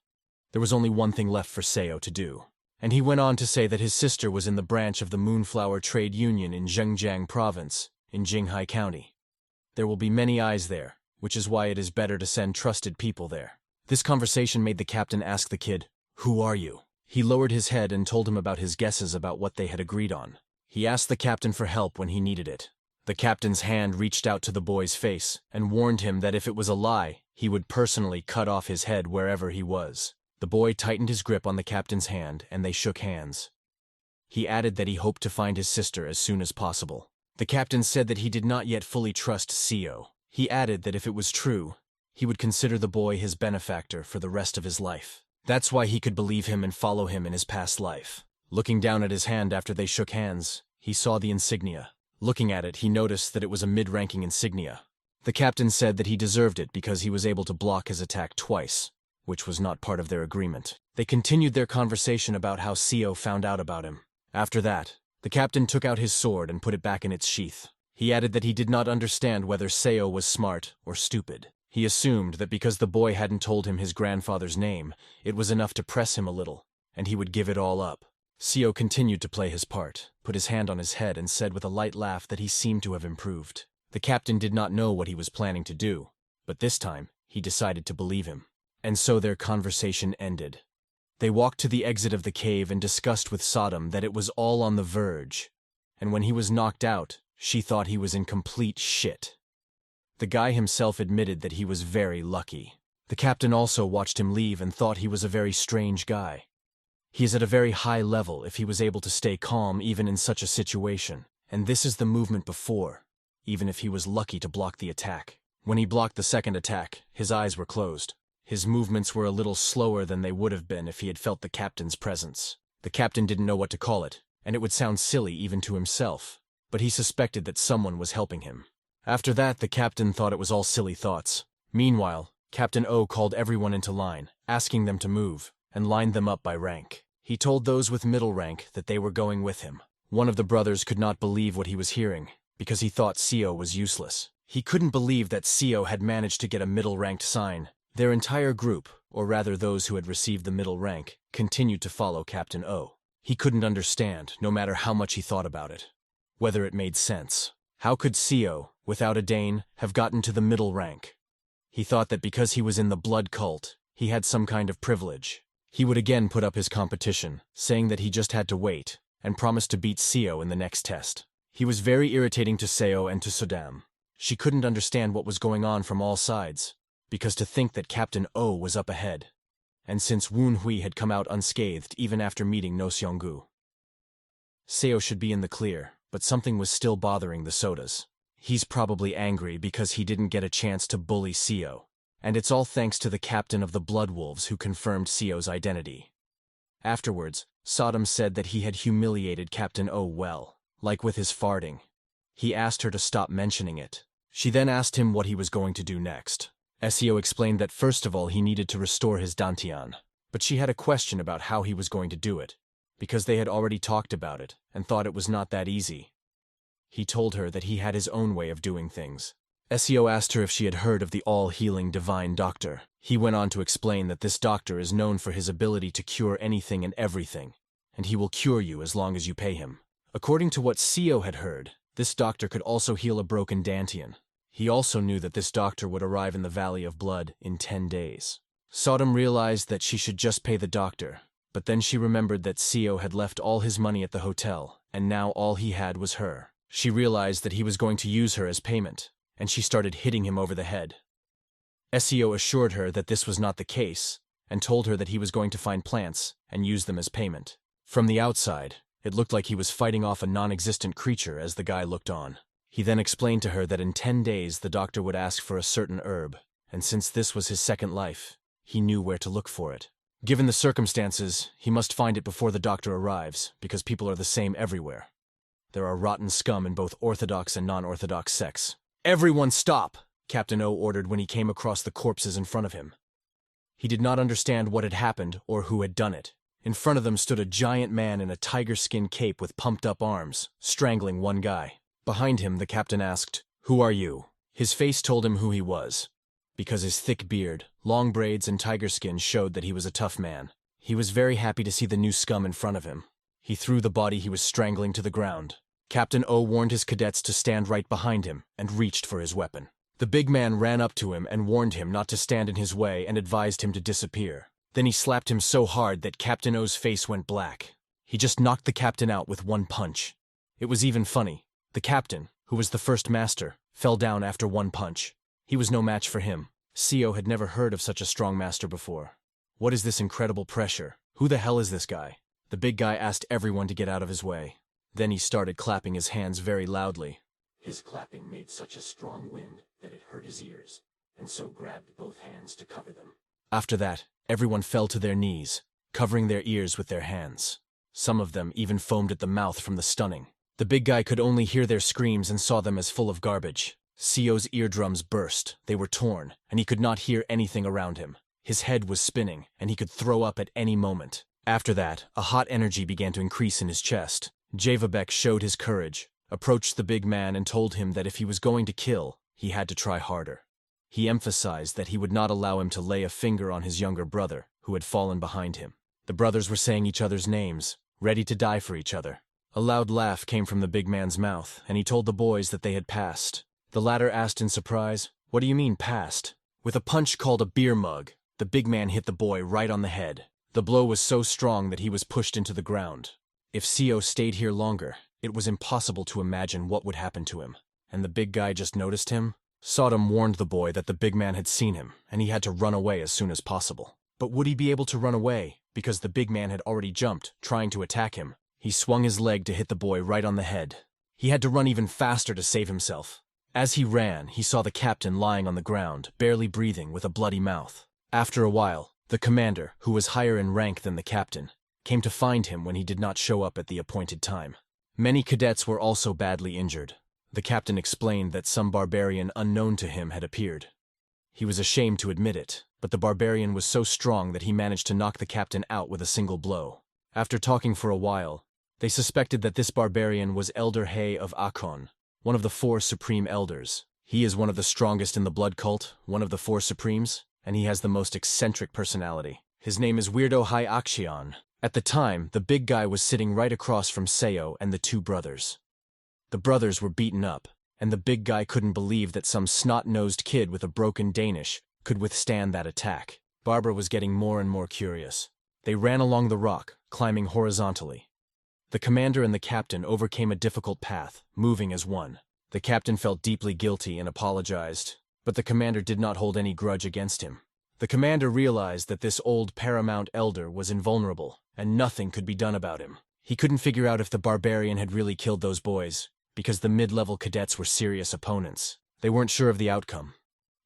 There was only one thing left for Seo to do. And he went on to say that his sister was in the branch of the Moonflower Trade Union in Zhejiang Province, in Jinghai County. There will be many eyes there, which is why it is better to send trusted people there. This conversation made the captain ask the kid, "Who are you?" He lowered his head and told him about his guesses about what they had agreed on. He asked the captain for help when he needed it. The captain's hand reached out to the boy's face and warned him that if it was a lie, he would personally cut off his head wherever he was. The boy tightened his grip on the captain's hand and they shook hands. He added that he hoped to find his sister as soon as possible. The captain said that he did not yet fully trust Seo. He added that if it was true, he would consider the boy his benefactor for the rest of his life. That's why he could believe him and follow him in his past life. Looking down at his hand after they shook hands, he saw the insignia. Looking at it, he noticed that it was a mid-ranking insignia. The captain said that he deserved it because he was able to block his attack twice, which was not part of their agreement. They continued their conversation about how Seo found out about him. After that, the captain took out his sword and put it back in its sheath. He added that he did not understand whether Seo was smart or stupid. He assumed that because the boy hadn't told him his grandfather's name, it was enough to press him a little, and he would give it all up. Seo continued to play his part, put his hand on his head and said with a light laugh that he seemed to have improved. The captain did not know what he was planning to do, but this time, he decided to believe him. And so their conversation ended. They walked to the exit of the cave and discussed with Sodom that it was all on the verge, and when he was knocked out, she thought he was in complete shit. The guy himself admitted that he was very lucky. The captain also watched him leave and thought he was a very strange guy. He is at a very high level if he was able to stay calm even in such a situation, and this is the movement before, even if he was lucky to block the attack. When he blocked the second attack, his eyes were closed. His movements were a little slower than they would have been if he had felt the captain's presence. The captain didn't know what to call it, and it would sound silly even to himself, but he suspected that someone was helping him. After that, the captain thought it was all silly thoughts. Meanwhile, Captain O called everyone into line, asking them to move, and lined them up by rank. He told those with middle rank that they were going with him. One of the brothers could not believe what he was hearing, because he thought Seo was useless. He couldn't believe that Seo had managed to get a middle-ranked sign. Their entire group, or rather those who had received the middle rank, continued to follow Captain O. He couldn't understand, no matter how much he thought about it, whether it made sense. How could Seo, without a Dane, have gotten to the middle rank? He thought that because he was in the blood cult, he had some kind of privilege. He would again put up his competition, saying that he just had to wait, and promised to beat Seo in the next test. He was very irritating to Seo and to Sodam. She couldn't understand what was going on from all sides, because to think that Captain O was up ahead, and since Woon Hui had come out unscathed even after meeting No Seonggu. Seo should be in the clear, but something was still bothering the Sodas. He's probably angry because he didn't get a chance to bully Seo, and it's all thanks to the captain of the Blood Wolves who confirmed Seo's identity. Afterwards, Sodom said that he had humiliated Captain O well, like with his farting. He asked her to stop mentioning it. She then asked him what he was going to do next. Seo explained that first of all he needed to restore his Dantian, but she had a question about how he was going to do it, because they had already talked about it and thought it was not that easy. He told her that he had his own way of doing things. Seo asked her if she had heard of the all-healing divine doctor. He went on to explain that this doctor is known for his ability to cure anything and everything, and he will cure you as long as you pay him. According to what Seo had heard, this doctor could also heal a broken Dantian. He also knew that this doctor would arrive in the Valley of Blood in 10 days. Sodom realized that she should just pay the doctor, but then she remembered that Seo had left all his money at the hotel, and now all he had was her. She realized that he was going to use her as payment, and she started hitting him over the head. Seo assured her that this was not the case, and told her that he was going to find plants and use them as payment. From the outside, it looked like he was fighting off a non-existent creature as the guy looked on. He then explained to her that in 10 days the doctor would ask for a certain herb, and since this was his second life, he knew where to look for it. Given the circumstances, he must find it before the doctor arrives, because people are the same everywhere. There are rotten scum in both orthodox and non-orthodox sects. "Everyone stop!" Captain O ordered when he came across the corpses in front of him. He did not understand what had happened or who had done it. In front of them stood a giant man in a tiger skin cape with pumped-up arms, strangling one guy. Behind him, the captain asked, "Who are you?" His face told him who he was, because his thick beard, long braids, and tiger skin showed that he was a tough man. He was very happy to see the new scum in front of him. He threw the body he was strangling to the ground. Captain O warned his cadets to stand right behind him and reached for his weapon. The big man ran up to him and warned him not to stand in his way and advised him to disappear. Then he slapped him so hard that Captain O's face went black. He just knocked the captain out with one punch. It was even funny. The captain, who was the first master, fell down after one punch. He was no match for him. Co had never heard of such a strong master before. What is this incredible pressure? Who the hell is this guy? The big guy asked everyone to get out of his way. Then he started clapping his hands very loudly. His clapping made such a strong wind that it hurt his ears, and so grabbed both hands to cover them. After that, everyone fell to their knees, covering their ears with their hands. Some of them even foamed at the mouth from the stunning. The big guy could only hear their screams and saw them as full of garbage. Co's eardrums burst, they were torn, and he could not hear anything around him. His head was spinning, and he could throw up at any moment. After that, a hot energy began to increase in his chest. Javabek showed his courage, approached the big man and told him that if he was going to kill, he had to try harder. He emphasized that he would not allow him to lay a finger on his younger brother, who had fallen behind him. The brothers were saying each other's names, ready to die for each other. A loud laugh came from the big man's mouth, and he told the boys that they had passed. The latter asked in surprise, "What do you mean, passed?" With a punch called a beer mug, the big man hit the boy right on the head. The blow was so strong that he was pushed into the ground. If Co stayed here longer, it was impossible to imagine what would happen to him. And the big guy just noticed him? Sodom warned the boy that the big man had seen him, and he had to run away as soon as possible. But would he be able to run away? Because the big man had already jumped, trying to attack him. He swung his leg to hit the boy right on the head. He had to run even faster to save himself. As he ran, he saw the captain lying on the ground, barely breathing, with a bloody mouth. After a while, the commander, who was higher in rank than the captain, came to find him when he did not show up at the appointed time. Many cadets were also badly injured. The captain explained that some barbarian unknown to him had appeared. He was ashamed to admit it, but the barbarian was so strong that he managed to knock the captain out with a single blow. After talking for a while, they suspected that this barbarian was Elder He of Akon, one of the 4 supreme elders. He is one of the strongest in the blood cult, one of the 4 supremes, and he has the most eccentric personality. His name is Weirdo Hai Akshion. At the time, the big guy was sitting right across from Seo and the 2 brothers. The brothers were beaten up, and the big guy couldn't believe that some snot-nosed kid with a broken Danish could withstand that attack. Barbara was getting more and more curious. They ran along the rock, climbing horizontally. The commander and the captain overcame a difficult path, moving as one. The captain felt deeply guilty and apologized, but the commander did not hold any grudge against him. The commander realized that this old paramount elder was invulnerable, and nothing could be done about him. He couldn't figure out if the barbarian had really killed those boys, because the mid-level cadets were serious opponents. They weren't sure of the outcome.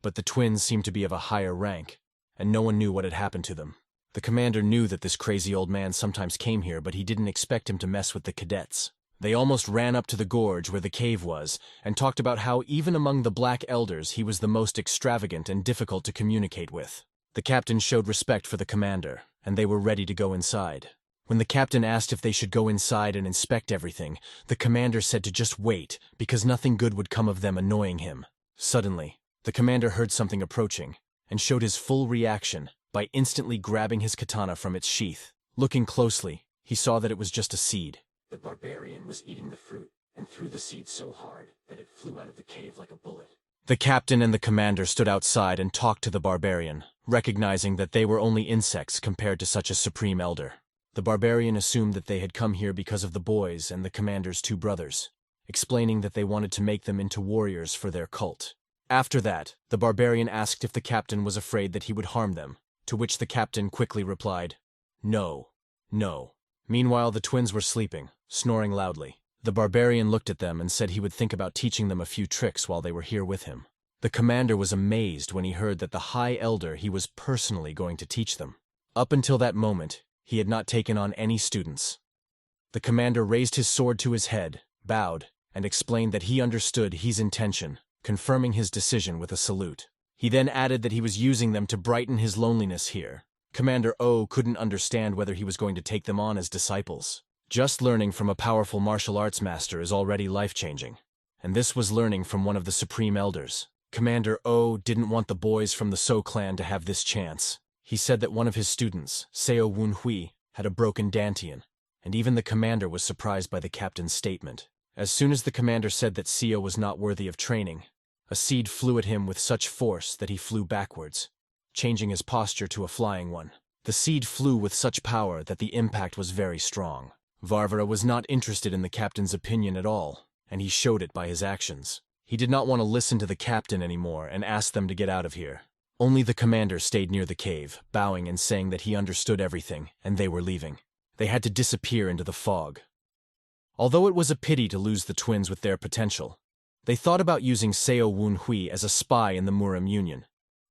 But the twins seemed to be of a higher rank, and no one knew what had happened to them. The commander knew that this crazy old man sometimes came here, but he didn't expect him to mess with the cadets. They almost ran up to the gorge where the cave was, and talked about how even among the black elders he was the most extravagant and difficult to communicate with. The captain showed respect for the commander, and they were ready to go inside. When the captain asked if they should go inside and inspect everything, the commander said to just wait, because nothing good would come of them annoying him. Suddenly, the commander heard something approaching, and showed his full reaction by instantly grabbing his katana from its sheath. Looking closely, he saw that it was just a seed. The barbarian was eating the fruit, and threw the seed so hard that it flew out of the cave like a bullet. The captain and the commander stood outside and talked to the barbarian, recognizing that they were only insects compared to such a supreme elder. The barbarian assumed that they had come here because of the boys and the commander's 2 brothers, explaining that they wanted to make them into warriors for their cult. After that, the barbarian asked if the captain was afraid that he would harm them, to which the captain quickly replied, "No, no." Meanwhile, the twins were sleeping, snoring loudly. The barbarian looked at them and said he would think about teaching them a few tricks while they were here with him. The commander was amazed when he heard that the High Elder he was personally going to teach them. Up until that moment, he had not taken on any students. The commander raised his sword to his head, bowed, and explained that he understood his intention, confirming his decision with a salute. He then added that he was using them to brighten his loneliness here. Commander O couldn't understand whether he was going to take them on as disciples. Just learning from a powerful martial arts master is already life-changing. And this was learning from one of the Supreme Elders. Commander O didn't want the boys from the So clan to have this chance. He said that one of his students, Seo Wunhui, had a broken dantian, and even the commander was surprised by the captain's statement. As soon as the commander said that Seo was not worthy of training, a seed flew at him with such force that he flew backwards, changing his posture to a flying one. The seed flew with such power that the impact was very strong. Varvara was not interested in the captain's opinion at all, and he showed it by his actions. He did not want to listen to the captain anymore and asked them to get out of here. Only the commander stayed near the cave, bowing and saying that he understood everything, and they were leaving. They had to disappear into the fog. Although it was a pity to lose the twins with their potential, they thought about using Seo Wunhui as a spy in the Murim Union,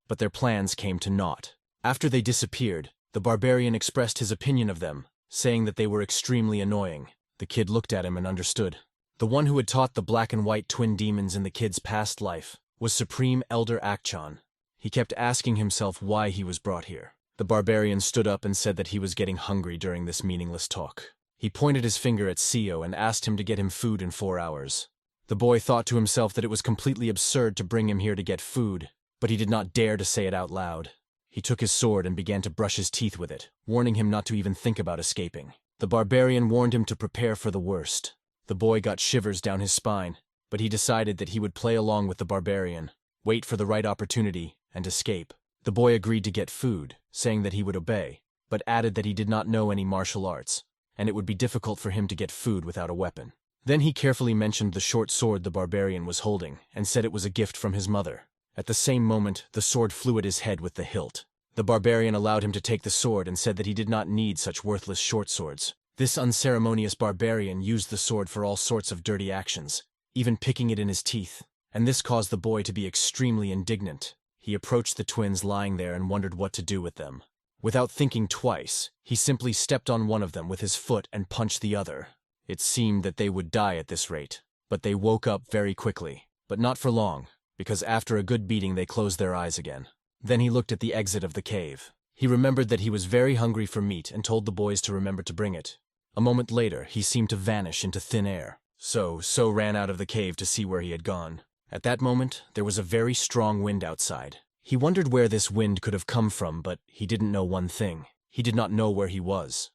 but their plans came to naught. After they disappeared, the barbarian expressed his opinion of them, saying that they were extremely annoying. The kid looked at him and understood. The one who had taught the black and white twin demons in the kid's past life was Supreme Elder Akchan. He kept asking himself why he was brought here. The barbarian stood up and said that he was getting hungry during this meaningless talk. He pointed his finger at Seo and asked him to get him food in 4 hours. The boy thought to himself that it was completely absurd to bring him here to get food, but he did not dare to say it out loud. He took his sword and began to brush his teeth with it, warning him not to even think about escaping. The barbarian warned him to prepare for the worst. The boy got shivers down his spine, but he decided that he would play along with the barbarian, wait for the right opportunity, and escape. The boy agreed to get food, saying that he would obey, but added that he did not know any martial arts, and it would be difficult for him to get food without a weapon. Then he carefully mentioned the short sword the barbarian was holding, and said it was a gift from his mother. At the same moment, the sword flew at his head with the hilt. The barbarian allowed him to take the sword and said that he did not need such worthless short swords. This unceremonious barbarian used the sword for all sorts of dirty actions, even picking it in his teeth, and this caused the boy to be extremely indignant. He approached the twins lying there and wondered what to do with them. Without thinking twice, he simply stepped on one of them with his foot and punched the other. It seemed that they would die at this rate, but they woke up very quickly. But not for long, because after a good beating they closed their eyes again. Then he looked at the exit of the cave. He remembered that he was very hungry for meat and told the boys to remember to bring it. A moment later, he seemed to vanish into thin air. So ran out of the cave to see where he had gone. At that moment, there was a very strong wind outside. He wondered where this wind could have come from, but he didn't know one thing. He did not know where he was.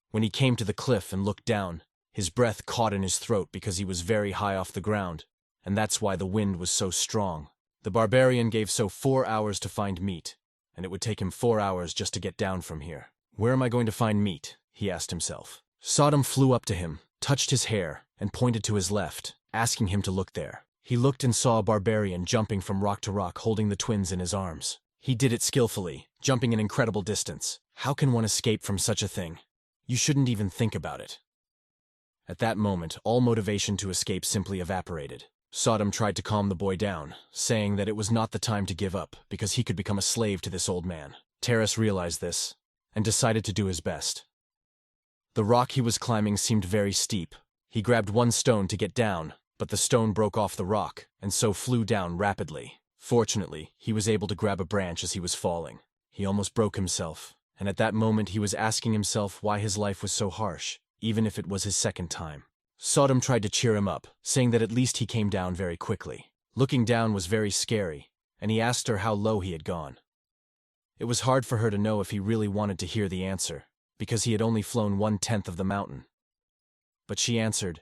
When he came to the cliff and looked down, his breath caught in his throat because he was very high off the ground, and that's why the wind was so strong. The barbarian gave So 4 hours to find meat, and it would take him 4 hours just to get down from here. Where am I going to find meat? He asked himself. Sodom flew up to him, touched his hair, and pointed to his left, asking him to look there. He looked and saw a barbarian jumping from rock to rock, holding the twins in his arms. He did it skillfully, jumping an incredible distance. How can one escape from such a thing? You shouldn't even think about it. At that moment, all motivation to escape simply evaporated. Sodom tried to calm the boy down, saying that it was not the time to give up, because he could become a slave to this old man. Taras realized this, and decided to do his best. The rock he was climbing seemed very steep. He grabbed one stone to get down, but the stone broke off the rock, and so flew down rapidly. Fortunately, he was able to grab a branch as he was falling. He almost broke himself, and at that moment he was asking himself why his life was so harsh, even if it was his second time. Sodom tried to cheer him up, saying that at least he came down very quickly. Looking down was very scary, and he asked her how low he had gone. It was hard for her to know if he really wanted to hear the answer, because he had only flown 1/10 of the mountain. But she answered,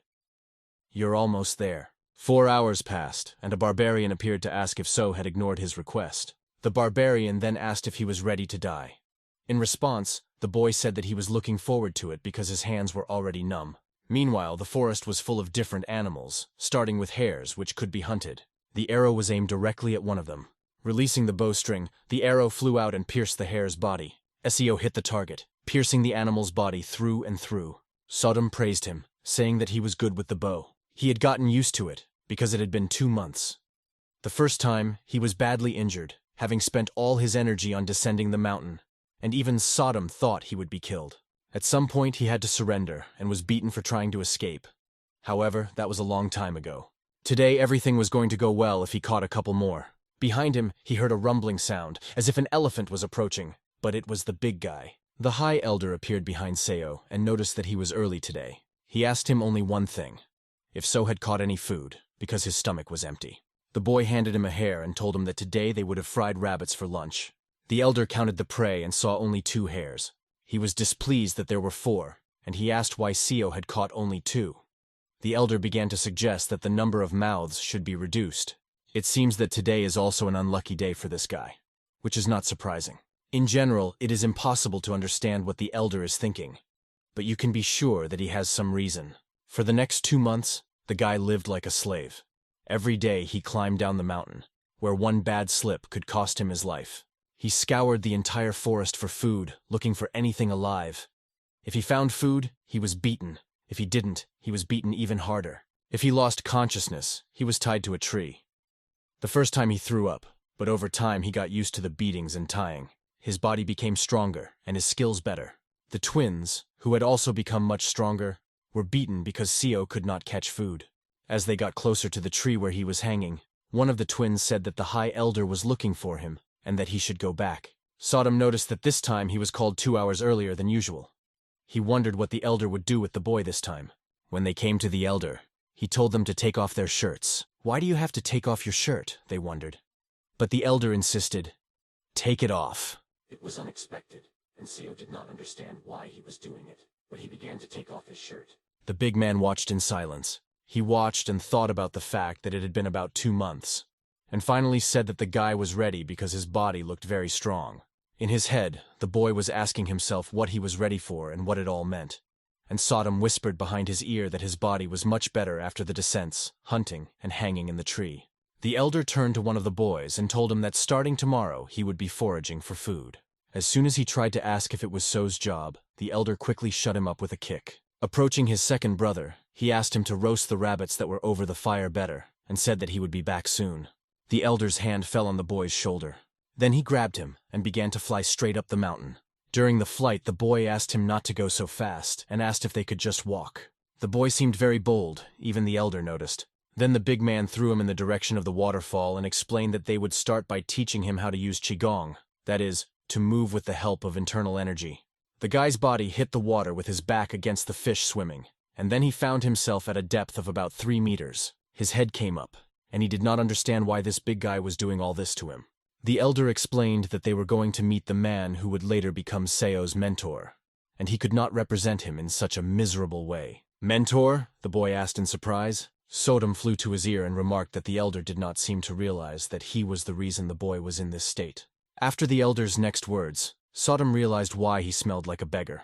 "You're almost there." 4 hours passed, and a barbarian appeared to ask if So had ignored his request. The barbarian then asked if he was ready to die. In response, the boy said that he was looking forward to it because his hands were already numb. Meanwhile, the forest was full of different animals, starting with hares, which could be hunted. The arrow was aimed directly at one of them. Releasing the bowstring, the arrow flew out and pierced the hare's body. Seo hit the target, piercing the animal's body through and through. Sodom praised him, saying that he was good with the bow. He had gotten used to it, because it had been 2 months. The first time, he was badly injured, having spent all his energy on descending the mountain, and even Sodom thought he would be killed. At some point, he had to surrender, and was beaten for trying to escape. However, that was a long time ago. Today, everything was going to go well if he caught a couple more. Behind him, he heard a rumbling sound, as if an elephant was approaching, but it was the big guy. The High Elder appeared behind Seo and noticed that he was early today. He asked him only one thing: if So had caught any food, because his stomach was empty. The boy handed him a hare and told him that today they would have fried rabbits for lunch. The elder counted the prey and saw only 2 hares. He was displeased that there were 4, and he asked why Seo had caught only 2. The elder began to suggest that the number of mouths should be reduced. It seems that today is also an unlucky day for this guy, which is not surprising. In general, it is impossible to understand what the elder is thinking, but you can be sure that he has some reason. For the next 2 months, the guy lived like a slave. Every day he climbed down the mountain, where one bad slip could cost him his life. He scoured the entire forest for food, looking for anything alive. If he found food, he was beaten. If he didn't, he was beaten even harder. If he lost consciousness, he was tied to a tree. The first time he threw up, but over time he got used to the beatings and tying. His body became stronger, and his skills better. The twins, who had also become much stronger, were beaten because Seo could not catch food. As they got closer to the tree where he was hanging, one of the twins said that the High Elder was looking for him, and that he should go back. Sodom noticed that this time he was called 2 hours earlier than usual. He wondered what the elder would do with the boy this time. When they came to the elder, he told them to take off their shirts. Why do you have to take off your shirt? They wondered. But the elder insisted, take it off. It was unexpected, and Seo did not understand why he was doing it, but he began to take off his shirt. The big man watched in silence. He watched and thought about the fact that it had been about 2 months, and finally said that the guy was ready because his body looked very strong. In his head, the boy was asking himself what he was ready for and what it all meant, and Sodom whispered behind his ear that his body was much better after the descents, hunting, and hanging in the tree. The elder turned to one of the boys and told him that starting tomorrow he would be foraging for food. As soon as he tried to ask if it was So's job, the elder quickly shut him up with a kick. Approaching his second brother, he asked him to roast the rabbits that were over the fire better, and said that he would be back soon. The elder's hand fell on the boy's shoulder. Then he grabbed him and began to fly straight up the mountain. During the flight, the boy asked him not to go so fast and asked if they could just walk. The boy seemed very bold, even the elder noticed. Then the big man threw him in the direction of the waterfall and explained that they would start by teaching him how to use Qigong, that is, to move with the help of internal energy. The guy's body hit the water with his back against the fish swimming, and then he found himself at a depth of about 3 meters. His head came up, and he did not understand why this big guy was doing all this to him. The elder explained that they were going to meet the man who would later become Seo's mentor, and he could not represent him in such a miserable way. Mentor? The boy asked in surprise. Sodom flew to his ear and remarked that the elder did not seem to realize that he was the reason the boy was in this state. After the elder's next words, Sodom realized why he smelled like a beggar.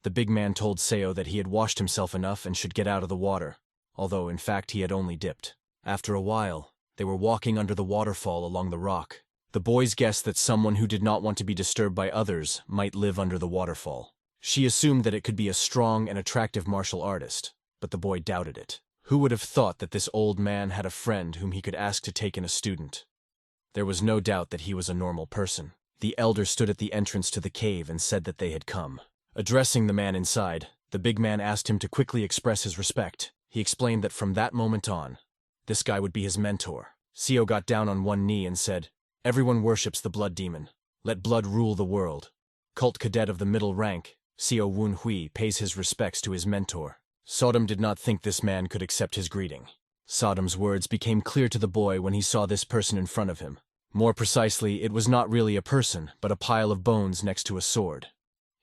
The big man told Seo that he had washed himself enough and should get out of the water, although in fact he had only dipped. After a while, they were walking under the waterfall along the rock. The boys guessed that someone who did not want to be disturbed by others might live under the waterfall. She assumed that it could be a strong and attractive martial artist, but the boy doubted it. Who would have thought that this old man had a friend whom he could ask to take in a student? There was no doubt that he was a normal person. The elder stood at the entrance to the cave and said that they had come. Addressing the man inside, the big man asked him to quickly express his respect. He explained that from that moment on, this guy would be his mentor. Seo got down on one knee and said, "Everyone worships the blood demon. Let blood rule the world." Cult cadet of the middle rank, Seo Wunhui pays his respects to his mentor. Sodom did not think this man could accept his greeting. Sodom's words became clear to the boy when he saw this person in front of him. More precisely, it was not really a person, but a pile of bones next to a sword.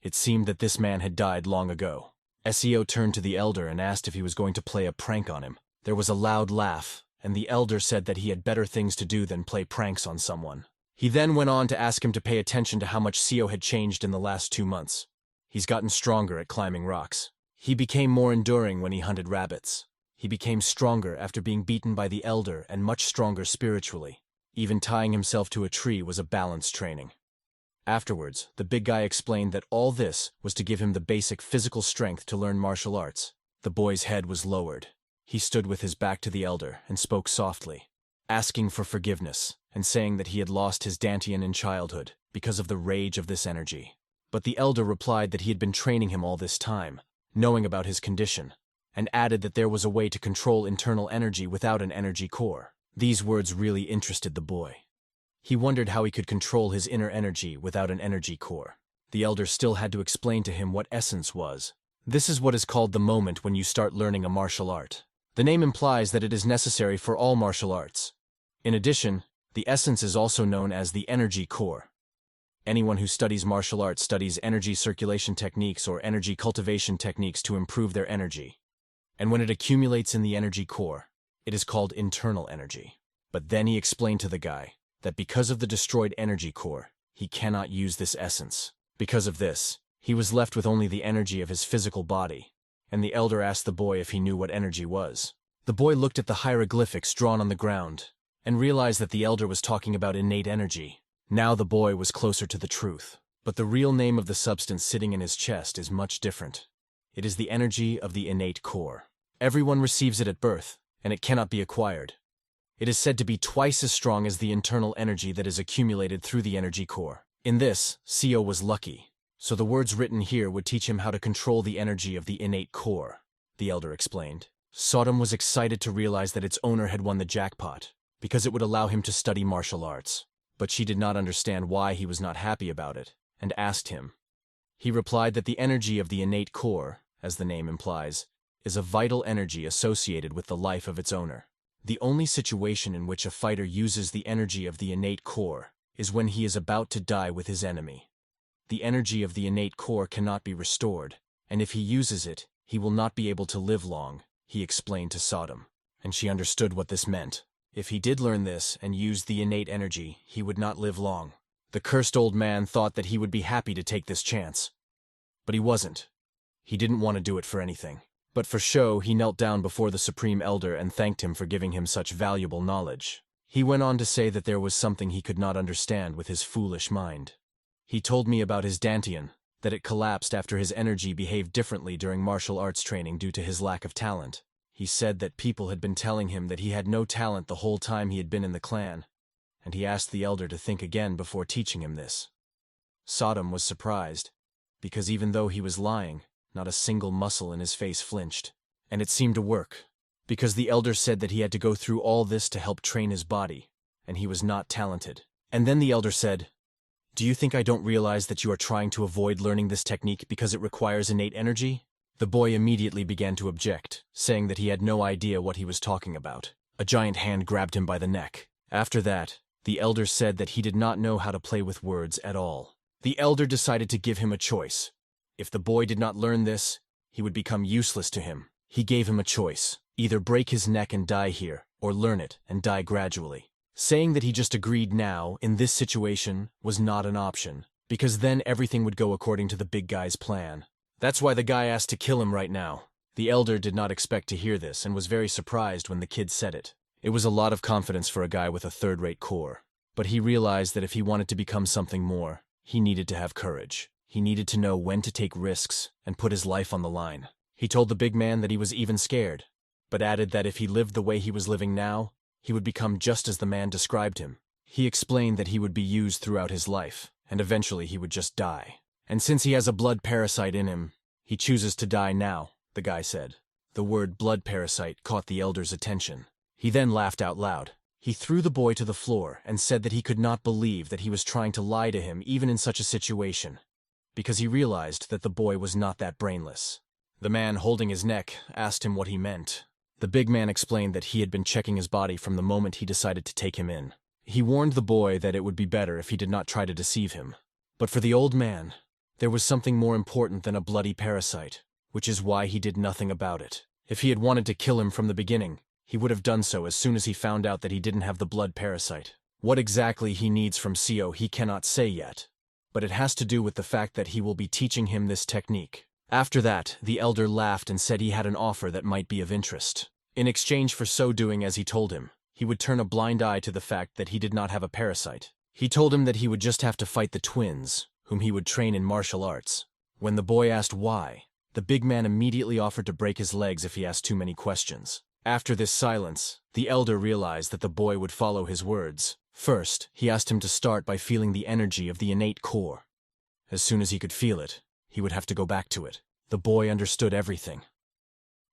It seemed that this man had died long ago. Seo turned to the elder and asked if he was going to play a prank on him. There was a loud laugh, and the elder said that he had better things to do than play pranks on someone. He then went on to ask him to pay attention to how much Seo had changed in the last 2 months. He's gotten stronger at climbing rocks. He became more enduring when he hunted rabbits. He became stronger after being beaten by the elder and much stronger spiritually. Even tying himself to a tree was a balance training. Afterwards, the big guy explained that all this was to give him the basic physical strength to learn martial arts. The boy's head was lowered. He stood with his back to the elder and spoke softly, asking for forgiveness and saying that he had lost his dantian in childhood because of the rage of this energy. But the elder replied that he had been training him all this time, knowing about his condition, and added that there was a way to control internal energy without an energy core. These words really interested the boy. He wondered how he could control his inner energy without an energy core. The elder still had to explain to him what essence was. This is what is called the moment when you start learning a martial art. The name implies that it is necessary for all martial arts. In addition, the essence is also known as the energy core. Anyone who studies martial arts studies energy circulation techniques or energy cultivation techniques to improve their energy. And when it accumulates in the energy core, it is called internal energy. But then he explained to the guy that because of the destroyed energy core, he cannot use this essence. Because of this, he was left with only the energy of his physical body, and the elder asked the boy if he knew what energy was. The boy looked at the hieroglyphics drawn on the ground, and realized that the elder was talking about innate energy. Now the boy was closer to the truth. But the real name of the substance sitting in his chest is much different. It is the energy of the innate core. Everyone receives it at birth, and it cannot be acquired. It is said to be twice as strong as the internal energy that is accumulated through the energy core. In this, Seo was lucky, so the words written here would teach him how to control the energy of the innate core, the elder explained. Sodom was excited to realize that its owner had won the jackpot, because it would allow him to study martial arts. But she did not understand why he was not happy about it, and asked him. He replied that the energy of the innate core, as the name implies, is a vital energy associated with the life of its owner. The only situation in which a fighter uses the energy of the innate core is when he is about to die with his enemy. The energy of the innate core cannot be restored, and if he uses it, he will not be able to live long, he explained to Sodom. And she understood what this meant. If he did learn this and used the innate energy, he would not live long. The cursed old man thought that he would be happy to take this chance. But he wasn't. He didn't want to do it for anything. But for show, he knelt down before the Supreme Elder and thanked him for giving him such valuable knowledge. He went on to say that there was something he could not understand with his foolish mind. He told me about his dantian, that it collapsed after his energy behaved differently during martial arts training due to his lack of talent. He said that people had been telling him that he had no talent the whole time he had been in the clan, and he asked the elder to think again before teaching him this. Sodom was surprised, because even though he was lying, not a single muscle in his face flinched. And it seemed to work, because the elder said that he had to go through all this to help train his body, and he was not talented. And then the elder said, "Do you think I don't realize that you are trying to avoid learning this technique because it requires innate energy?" The boy immediately began to object, saying that he had no idea what he was talking about. A giant hand grabbed him by the neck. After that, the elder said that he did not know how to play with words at all. The elder decided to give him a choice. If the boy did not learn this, he would become useless to him. He gave him a choice: either break his neck and die here, or learn it and die gradually. Saying that he just agreed now, in this situation, was not an option, because then everything would go according to the big guy's plan. That's why the guy asked to kill him right now. The elder did not expect to hear this and was very surprised when the kid said it. It was a lot of confidence for a guy with a third-rate core. But he realized that if he wanted to become something more, he needed to have courage. He needed to know when to take risks and put his life on the line. He told the big man that he was even scared, but added that if he lived the way he was living now, he would become just as the man described him. He explained that he would be used throughout his life, and eventually he would just die. And since he has a blood parasite in him, he chooses to die now, the guy said. The word blood parasite caught the elder's attention. He then laughed out loud. He threw the boy to the floor and said that he could not believe that he was trying to lie to him even in such a situation, because he realized that the boy was not that brainless. The man holding his neck asked him what he meant. The big man explained that he had been checking his body from the moment he decided to take him in. He warned the boy that it would be better if he did not try to deceive him. But for the old man, there was something more important than a bloody parasite, which is why he did nothing about it. If he had wanted to kill him from the beginning, he would have done so as soon as he found out that he didn't have the blood parasite. What exactly he needs from Seo he cannot say yet, but it has to do with the fact that he will be teaching him this technique. After that, the elder laughed and said he had an offer that might be of interest. In exchange for so doing as he told him, he would turn a blind eye to the fact that he did not have a parasite. He told him that he would just have to fight the twins, whom he would train in martial arts. When the boy asked why, the big man immediately offered to break his legs if he asked too many questions. After this silence, the elder realized that the boy would follow his words. First, he asked him to start by feeling the energy of the innate core. As soon as he could feel it, he would have to go back to it. The boy understood everything.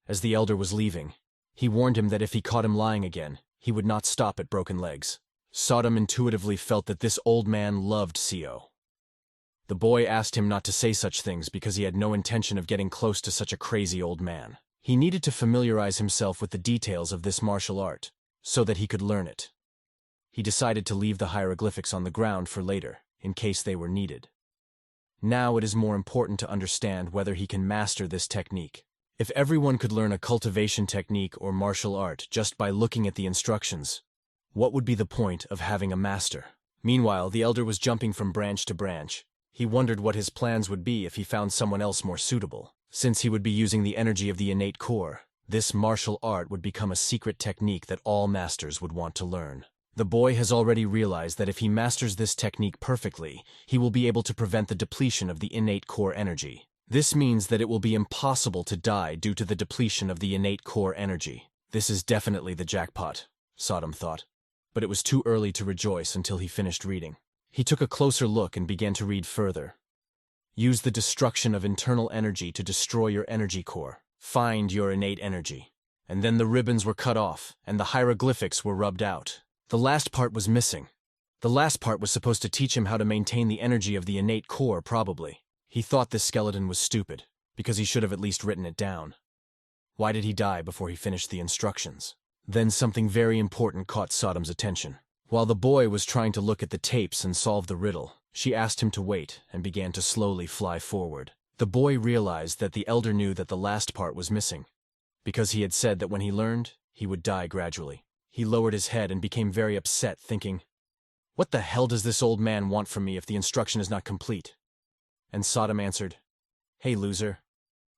As the elder was leaving, he warned him that if he caught him lying again, he would not stop at broken legs. Sodom intuitively felt that this old man loved Seo. The boy asked him not to say such things because he had no intention of getting close to such a crazy old man. He needed to familiarize himself with the details of this martial art, so that he could learn it. He decided to leave the hieroglyphics on the ground for later, in case they were needed. Now it is more important to understand whether he can master this technique. If everyone could learn a cultivation technique or martial art just by looking at the instructions, what would be the point of having a master? Meanwhile, the elder was jumping from branch to branch. He wondered what his plans would be if he found someone else more suitable. Since he would be using the energy of the innate core, this martial art would become a secret technique that all masters would want to learn. The boy has already realized that if he masters this technique perfectly, he will be able to prevent the depletion of the innate core energy. This means that it will be impossible to die due to the depletion of the innate core energy. This is definitely the jackpot, Sodom thought. But it was too early to rejoice until he finished reading. He took a closer look and began to read further. Use the destruction of internal energy to destroy your energy core. Find your innate energy. And then the ribbons were cut off, and the hieroglyphics were rubbed out. The last part was missing. The last part was supposed to teach him how to maintain the energy of the innate core, probably. He thought this skeleton was stupid, because he should have at least written it down. Why did he die before he finished the instructions? Then something very important caught Sodom's attention. While the boy was trying to look at the tapes and solve the riddle, she asked him to wait and began to slowly fly forward. The boy realized that the elder knew that the last part was missing, because he had said that when he learned, he would die gradually. He lowered his head and became very upset, thinking, "What the hell does this old man want from me if the instruction is not complete?" And Sodom answered, "Hey, loser,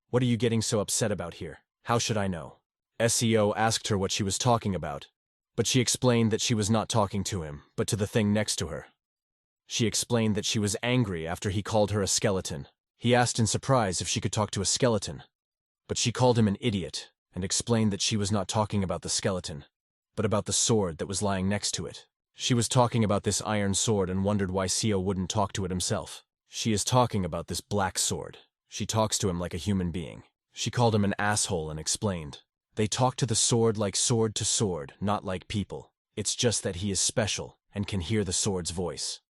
what are you getting so upset about here? How should I know?" SEO asked her what she was talking about, but she explained that she was not talking to him, but to the thing next to her. She explained that she was angry after he called her a skeleton. He asked in surprise if she could talk to a skeleton, but she called him an idiot and explained that she was not talking about the skeleton, but about the sword that was lying next to it. She was talking about this iron sword and wondered why Seo wouldn't talk to it himself. She is talking about this black sword. She talks to him like a human being. She called him an asshole and explained, "They talk to the sword like sword to sword, not like people. It's just that he is special and can hear the sword's voice."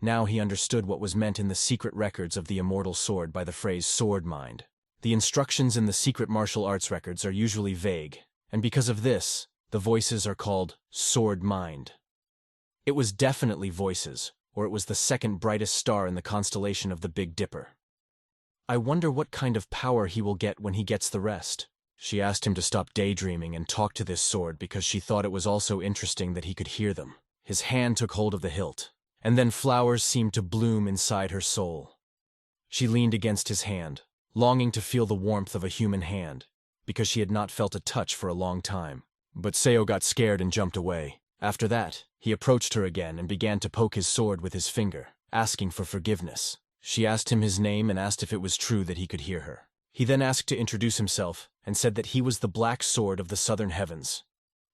Now he understood what was meant in the secret records of the immortal sword by the phrase sword mind. The instructions in the secret martial arts records are usually vague, and because of this, the voices are called sword mind. It was definitely voices, or it was the second brightest star in the constellation of the Big Dipper. "I wonder what kind of power he will get when he gets the rest." She asked him to stop daydreaming and talk to this sword because she thought it was also interesting that he could hear them. His hand took hold of the hilt, and then flowers seemed to bloom inside her soul. She leaned against his hand, longing to feel the warmth of a human hand, because she had not felt a touch for a long time. But Seo got scared and jumped away. After that, he approached her again and began to poke his sword with his finger, asking for forgiveness. She asked him his name and asked if it was true that he could hear her. He then asked to introduce himself and said that he was the Black Sword of the Southern Heavens.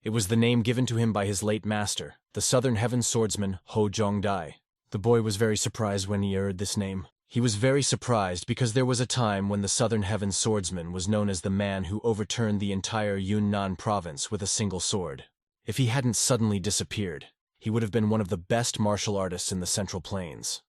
It was the name given to him by his late master, the Southern Heavens swordsman Ho Jong-dai. The boy was very surprised when he heard this name. He was very surprised because there was a time when the Southern Heavens swordsman was known as the man who overturned the entire Yunnan province with a single sword. If he hadn't suddenly disappeared, he would have been one of the best martial artists in the Central Plains.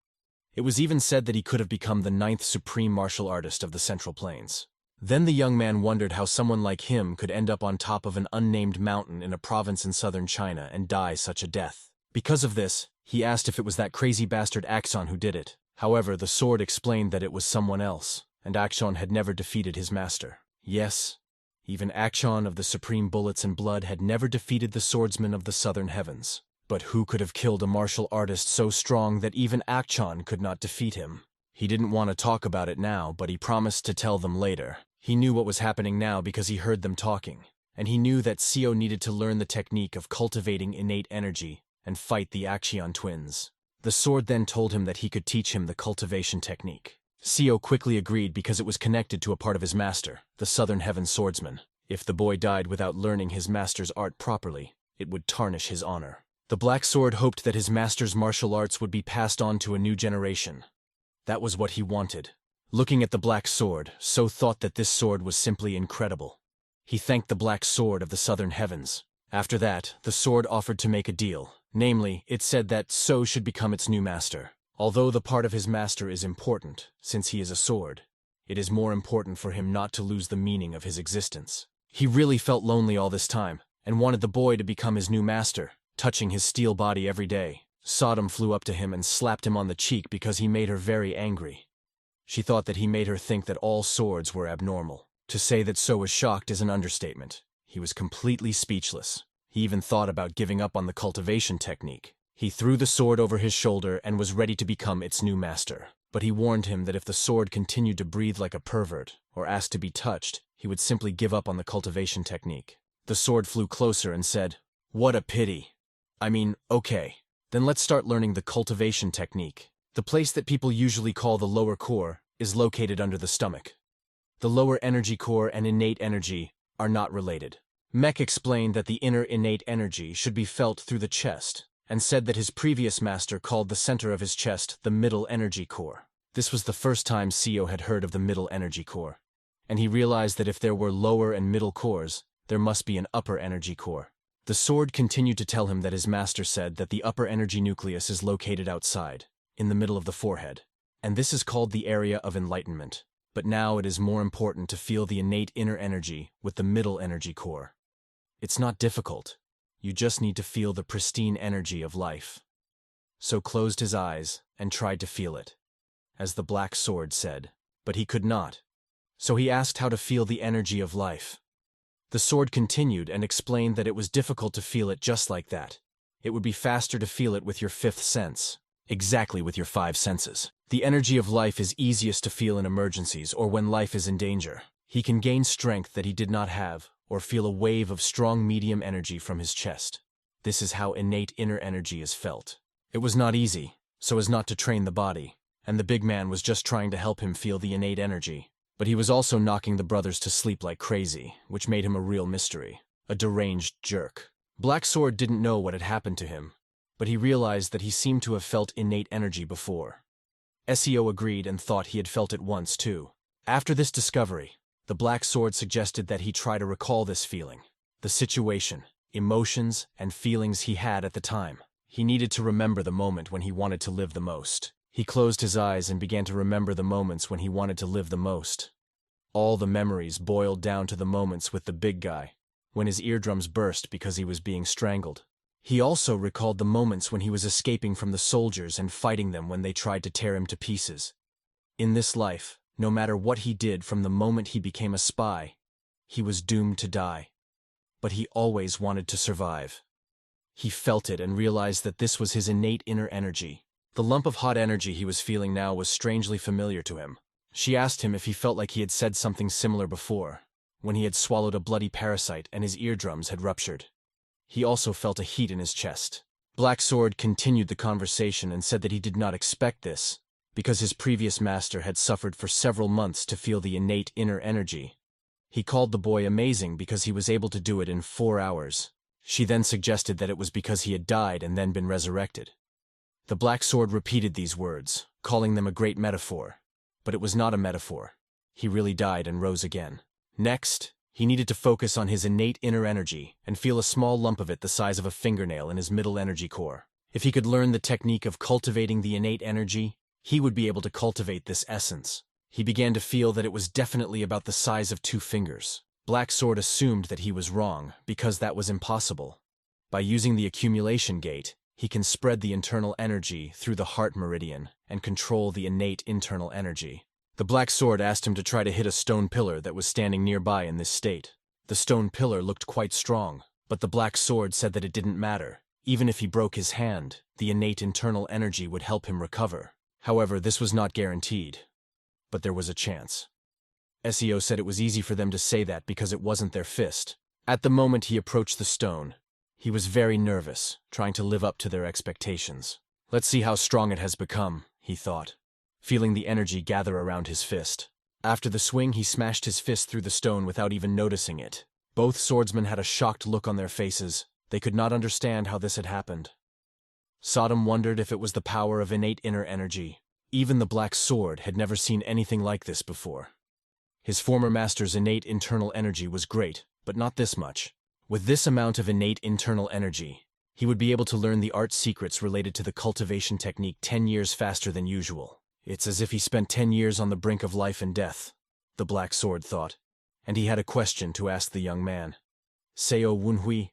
It was even said that he could have become the 9th supreme martial artist of the Central Plains. Then the young man wondered how someone like him could end up on top of an unnamed mountain in a province in southern China and die such a death. Because of this, he asked if it was that crazy bastard Axon who did it. However, the sword explained that it was someone else, and Axon had never defeated his master. Yes, even Axon of the Supreme Bullets and Blood had never defeated the swordsman of the Southern Heavens. But who could have killed a martial artist so strong that even Axon could not defeat him? He didn't want to talk about it now, but he promised to tell them later. He knew what was happening now because he heard them talking, and he knew that Seo needed to learn the technique of cultivating innate energy and fight the Action twins. The sword then told him that he could teach him the cultivation technique. Seo quickly agreed because it was connected to a part of his master, the Southern Heavens swordsman. If the boy died without learning his master's art properly, it would tarnish his honor. The Black Sword hoped that his master's martial arts would be passed on to a new generation. That was what he wanted. Looking at the Black Sword, So thought that this sword was simply incredible. He thanked the Black Sword of the Southern Heavens. After that, the sword offered to make a deal. Namely, it said that So should become its new master. Although the part of his master is important, since he is a sword, it is more important for him not to lose the meaning of his existence. He really felt lonely all this time, and wanted the boy to become his new master, touching his steel body every day. Sodom flew up to him and slapped him on the cheek because he made her very angry. She thought that he made her think that all swords were abnormal. To say that So was shocked is an understatement. He was completely speechless. He even thought about giving up on the cultivation technique. He threw the sword over his shoulder and was ready to become its new master. But he warned him that if the sword continued to breathe like a pervert, or asked to be touched, he would simply give up on the cultivation technique. The sword flew closer and said, "What a pity. I mean, okay. Then let's start learning the cultivation technique. The place that people usually call the lower core is located under the stomach. The lower energy core and innate energy are not related." Mech explained that the inner innate energy should be felt through the chest, and said that his previous master called the center of his chest the middle energy core. This was the first time Seo had heard of the middle energy core, and he realized that if there were lower and middle cores, there must be an upper energy core. The sword continued to tell him that his master said that the upper energy nucleus is located outside, in the middle of the forehead, and this is called the area of enlightenment. But now it is more important to feel the innate inner energy with the middle energy core. It's not difficult. You just need to feel the pristine energy of life. So closed his eyes and tried to feel it, as the black sword said, but he could not. So he asked how to feel the energy of life. The sword continued and explained that it was difficult to feel it just like that. It would be faster to feel it with your fifth sense, exactly with your five senses. The energy of life is easiest to feel in emergencies or when life is in danger. He can gain strength that he did not have, or feel a wave of strong medium energy from his chest. This is how innate inner energy is felt. It was not easy, so as not to train the body, and the big man was just trying to help him feel the innate energy. But he was also knocking the brothers to sleep like crazy, which made him a real mystery, a deranged jerk. Black Sword didn't know what had happened to him, but he realized that he seemed to have felt innate energy before. SEO agreed and thought he had felt it once too. After this discovery, the Black Sword suggested that he try to recall this feeling, the situation, emotions, and feelings he had at the time. He needed to remember the moment when he wanted to live the most. He closed his eyes and began to remember the moments when he wanted to live the most. All the memories boiled down to the moments with the big guy, when his eardrums burst because he was being strangled. He also recalled the moments when he was escaping from the soldiers and fighting them when they tried to tear him to pieces. In this life, no matter what he did from the moment he became a spy, he was doomed to die. But he always wanted to survive. He felt it and realized that this was his innate inner energy. The lump of hot energy he was feeling now was strangely familiar to him. She asked him if he felt like he had said something similar before, when he had swallowed a bloody parasite and his eardrums had ruptured. He also felt a heat in his chest. Black Sword continued the conversation and said that he did not expect this, because his previous master had suffered for several months to feel the innate inner energy. He called the boy amazing because he was able to do it in 4 hours. She then suggested that it was because he had died and then been resurrected. The Black Sword repeated these words, calling them a great metaphor. But it was not a metaphor. He really died and rose again. Next, he needed to focus on his innate inner energy and feel a small lump of it the size of a fingernail in his middle energy core. If he could learn the technique of cultivating the innate energy, he would be able to cultivate this essence. He began to feel that it was definitely about the size of 2 fingers. Black Sword assumed that he was wrong, because that was impossible. By using the accumulation gate, he can spread the internal energy through the heart meridian and control the innate internal energy. The Black Sword asked him to try to hit a stone pillar that was standing nearby in this state. The stone pillar looked quite strong, but the Black Sword said that it didn't matter. Even if he broke his hand, the innate internal energy would help him recover. However, this was not guaranteed. But there was a chance. SEO said it was easy for them to say that because it wasn't their fist. At the moment he approached the stone, he was very nervous, trying to live up to their expectations. Let's see how strong it has become, he thought, feeling the energy gather around his fist. After the swing, he smashed his fist through the stone without even noticing it. Both swordsmen had a shocked look on their faces. They could not understand how this had happened. Sodom wondered if it was the power of innate inner energy. Even the Black Sword had never seen anything like this before. His former master's innate internal energy was great, but not this much. With this amount of innate internal energy, He would be able to learn the art secrets related to the cultivation technique 10 years faster than usual. It's as if he spent 10 years on the brink of life and death, the Black Sword thought, and he had a question to ask the young man. Seo Wunhui,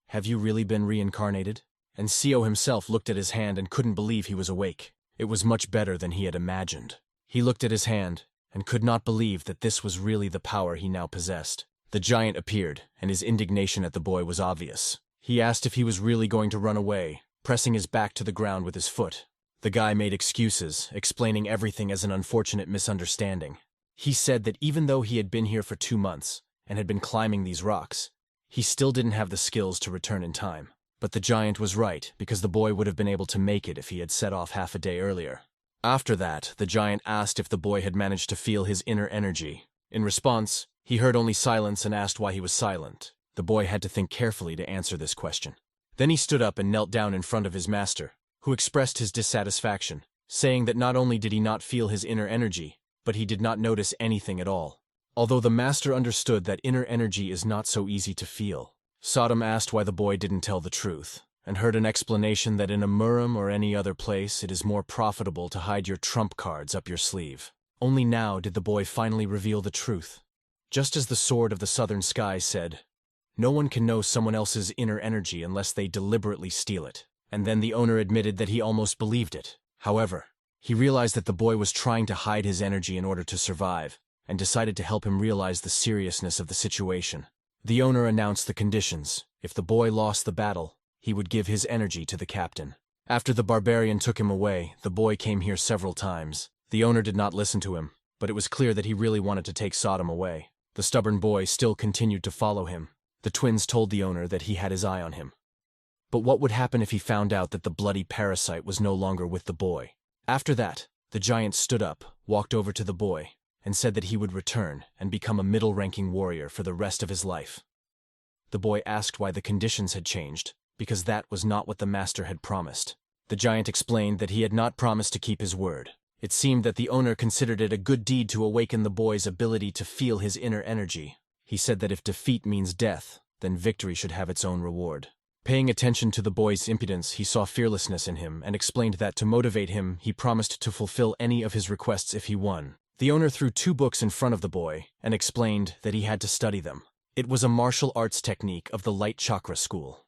have you really been reincarnated? And Seo himself looked at his hand and couldn't believe he was awake. It was much better than he had imagined. He looked at his hand and could not believe that this was really the power he now possessed. The giant appeared, and his indignation at the boy was obvious. He asked if he was really going to run away, pressing his back to the ground with his foot. The guy made excuses, explaining everything as an unfortunate misunderstanding. He said that even though he had been here for 2 months and had been climbing these rocks, he still didn't have the skills to return in time. But the giant was right, because the boy would have been able to make it if he had set off half a day earlier. After that, the giant asked if the boy had managed to feel his inner energy. In response, he heard only silence and asked why he was silent. The boy had to think carefully to answer this question. Then he stood up and knelt down in front of his master, who expressed his dissatisfaction, saying that not only did he not feel his inner energy, but he did not notice anything at all. Although the master understood that inner energy is not so easy to feel, Sodom asked why the boy didn't tell the truth, and heard an explanation that in a murum or any other place it is more profitable to hide your trump cards up your sleeve. Only now did the boy finally reveal the truth. Just as the Sword of the Southern Sky said, no one can know someone else's inner energy unless they deliberately steal it. And then the owner admitted that he almost believed it. However, he realized that the boy was trying to hide his energy in order to survive, and decided to help him realize the seriousness of the situation. The owner announced the conditions. If the boy lost the battle, he would give his energy to the captain. After the barbarian took him away, the boy came here several times. The owner did not listen to him, but it was clear that he really wanted to take Sodom away. The stubborn boy still continued to follow him. The twins told the owner that he had his eye on him. But what would happen if he found out that the bloody parasite was no longer with the boy? After that, the giant stood up, walked over to the boy, and said that he would return and become a middle-ranking warrior for the rest of his life. The boy asked why the conditions had changed, because that was not what the master had promised. The giant explained that he had not promised to keep his word. It seemed that the owner considered it a good deed to awaken the boy's ability to feel his inner energy. He said that if defeat means death, then victory should have its own reward. Paying attention to the boy's impudence, he saw fearlessness in him and explained that to motivate him, he promised to fulfill any of his requests if he won. The owner threw 2 books in front of the boy and explained that he had to study them. It was a martial arts technique of the light chakra school.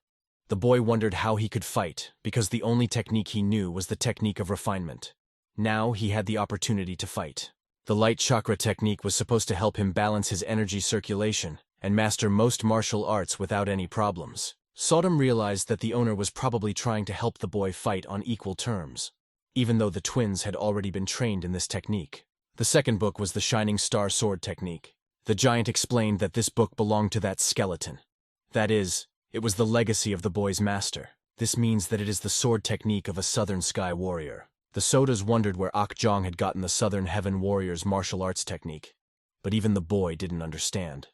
The boy wondered how he could fight because the only technique he knew was the technique of refinement. Now he had the opportunity to fight. The light chakra technique was supposed to help him balance his energy circulation and master most martial arts without any problems. Sodom realized that the owner was probably trying to help the boy fight on equal terms, even though the twins had already been trained in this technique. The second book was the Shining Star Sword technique. The giant explained that this book belonged to that skeleton. That is, it was the legacy of the boy's master. This means that it is the sword technique of a Southern Sky warrior. The Sodas wondered where Akjong had gotten the Southern Heaven warrior's martial arts technique, but even the boy didn't understand.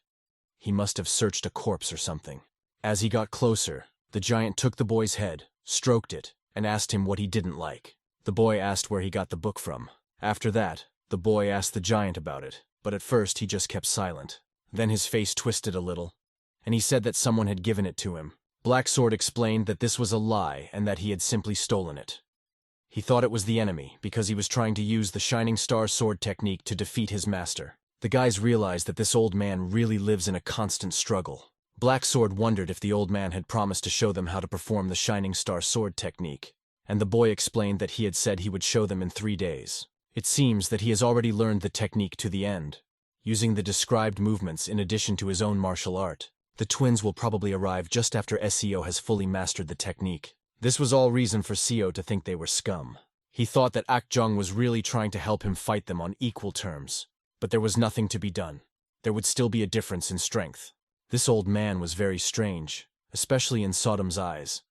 He must have searched a corpse or something. As he got closer, the giant took the boy's head, stroked it, and asked him what he didn't like. The boy asked where he got the book from. After that, the boy asked the giant about it, but at first he just kept silent. Then his face twisted a little, and he said that someone had given it to him. Black Sword explained that this was a lie and that he had simply stolen it. He thought it was the enemy because he was trying to use the Shining Star Sword technique to defeat his master. The guys realized that this old man really lives in a constant struggle. Black Sword wondered if the old man had promised to show them how to perform the Shining Star Sword technique, and the boy explained that he had said he would show them in 3 days. It seems that he has already learned the technique to the end, using the described movements in addition to his own martial art. The twins will probably arrive just after Seo has fully mastered the technique. This was all reason for Seo to think they were scum. He thought that Akjong was really trying to help him fight them on equal terms, but there was nothing to be done. There would still be a difference in strength. This old man was very strange, especially in Sodom's eyes.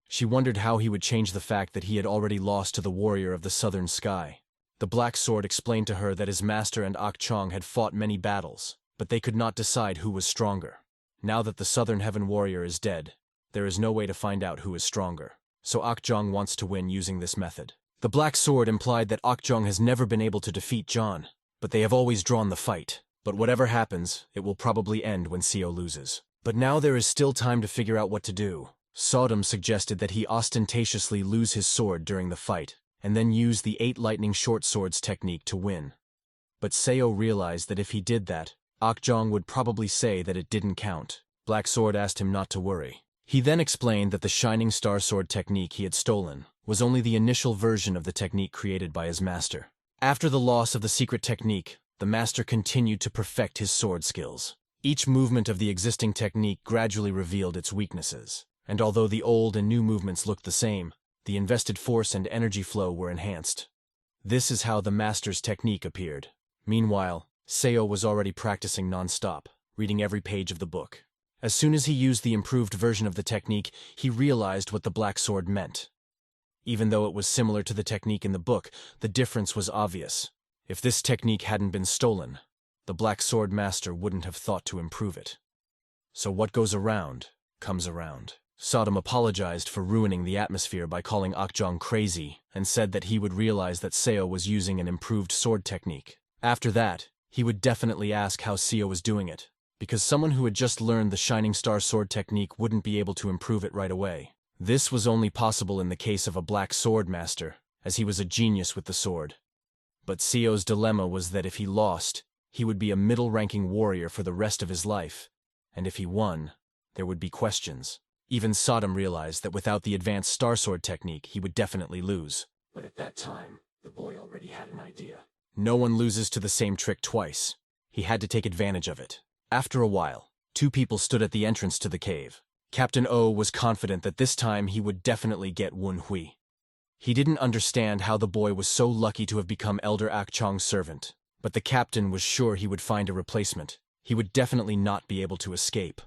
She wondered how he would change the fact that he had already lost to the warrior of the Southern Sky. The Black Sword explained to her that his master and Akchong had fought many battles, but they could not decide who was stronger. Now that the Southern Heaven warrior is dead, there is no way to find out who is stronger, so Akjong wants to win using this method. The Black Sword implied that Akjong has never been able to defeat John, but they have always drawn the fight. But whatever happens, it will probably end when Seo loses. But now there is still time to figure out what to do. Sodom suggested that he ostentatiously lose his sword during the fight, and then use the 8 lightning short swords technique to win. But Seo realized that if he did that, Akjong would probably say that it didn't count. Black Sword asked him not to worry. He then explained that the Shining Star Sword technique he had stolen was only the initial version of the technique created by his master. After the loss of the secret technique, the master continued to perfect his sword skills. Each movement of the existing technique gradually revealed its weaknesses, and although the old and new movements looked the same, the invested force and energy flow were enhanced. This is how the master's technique appeared. Meanwhile, Seo was already practicing non-stop, reading every page of the book. As soon as he used the improved version of the technique, he realized what the Black Sword meant. Even though it was similar to the technique in the book, the difference was obvious. If this technique hadn't been stolen, the Black Sword Master wouldn't have thought to improve it. So what goes around, comes around. Sodom apologized for ruining the atmosphere by calling Akjong crazy and said that he would realize that Seo was using an improved sword technique. After that, he would definitely ask how Seo was doing it, because someone who had just learned the Shining Star Sword technique wouldn't be able to improve it right away. This was only possible in the case of a Black Sword Master, as he was a genius with the sword. But Seo's dilemma was that if he lost, he would be a middle-ranking warrior for the rest of his life, and if he won, there would be questions. Even Sodom realized that without the advanced Star Sword technique, he would definitely lose. But at that time, the boy already had an idea. No one loses to the same trick twice. He had to take advantage of it. After a while, 2 people stood at the entrance to the cave. Captain O was confident that this time he would definitely get Wun Hui. He didn't understand how the boy was so lucky to have become Elder Akchong's servant, but the captain was sure he would find a replacement. He would definitely not be able to escape.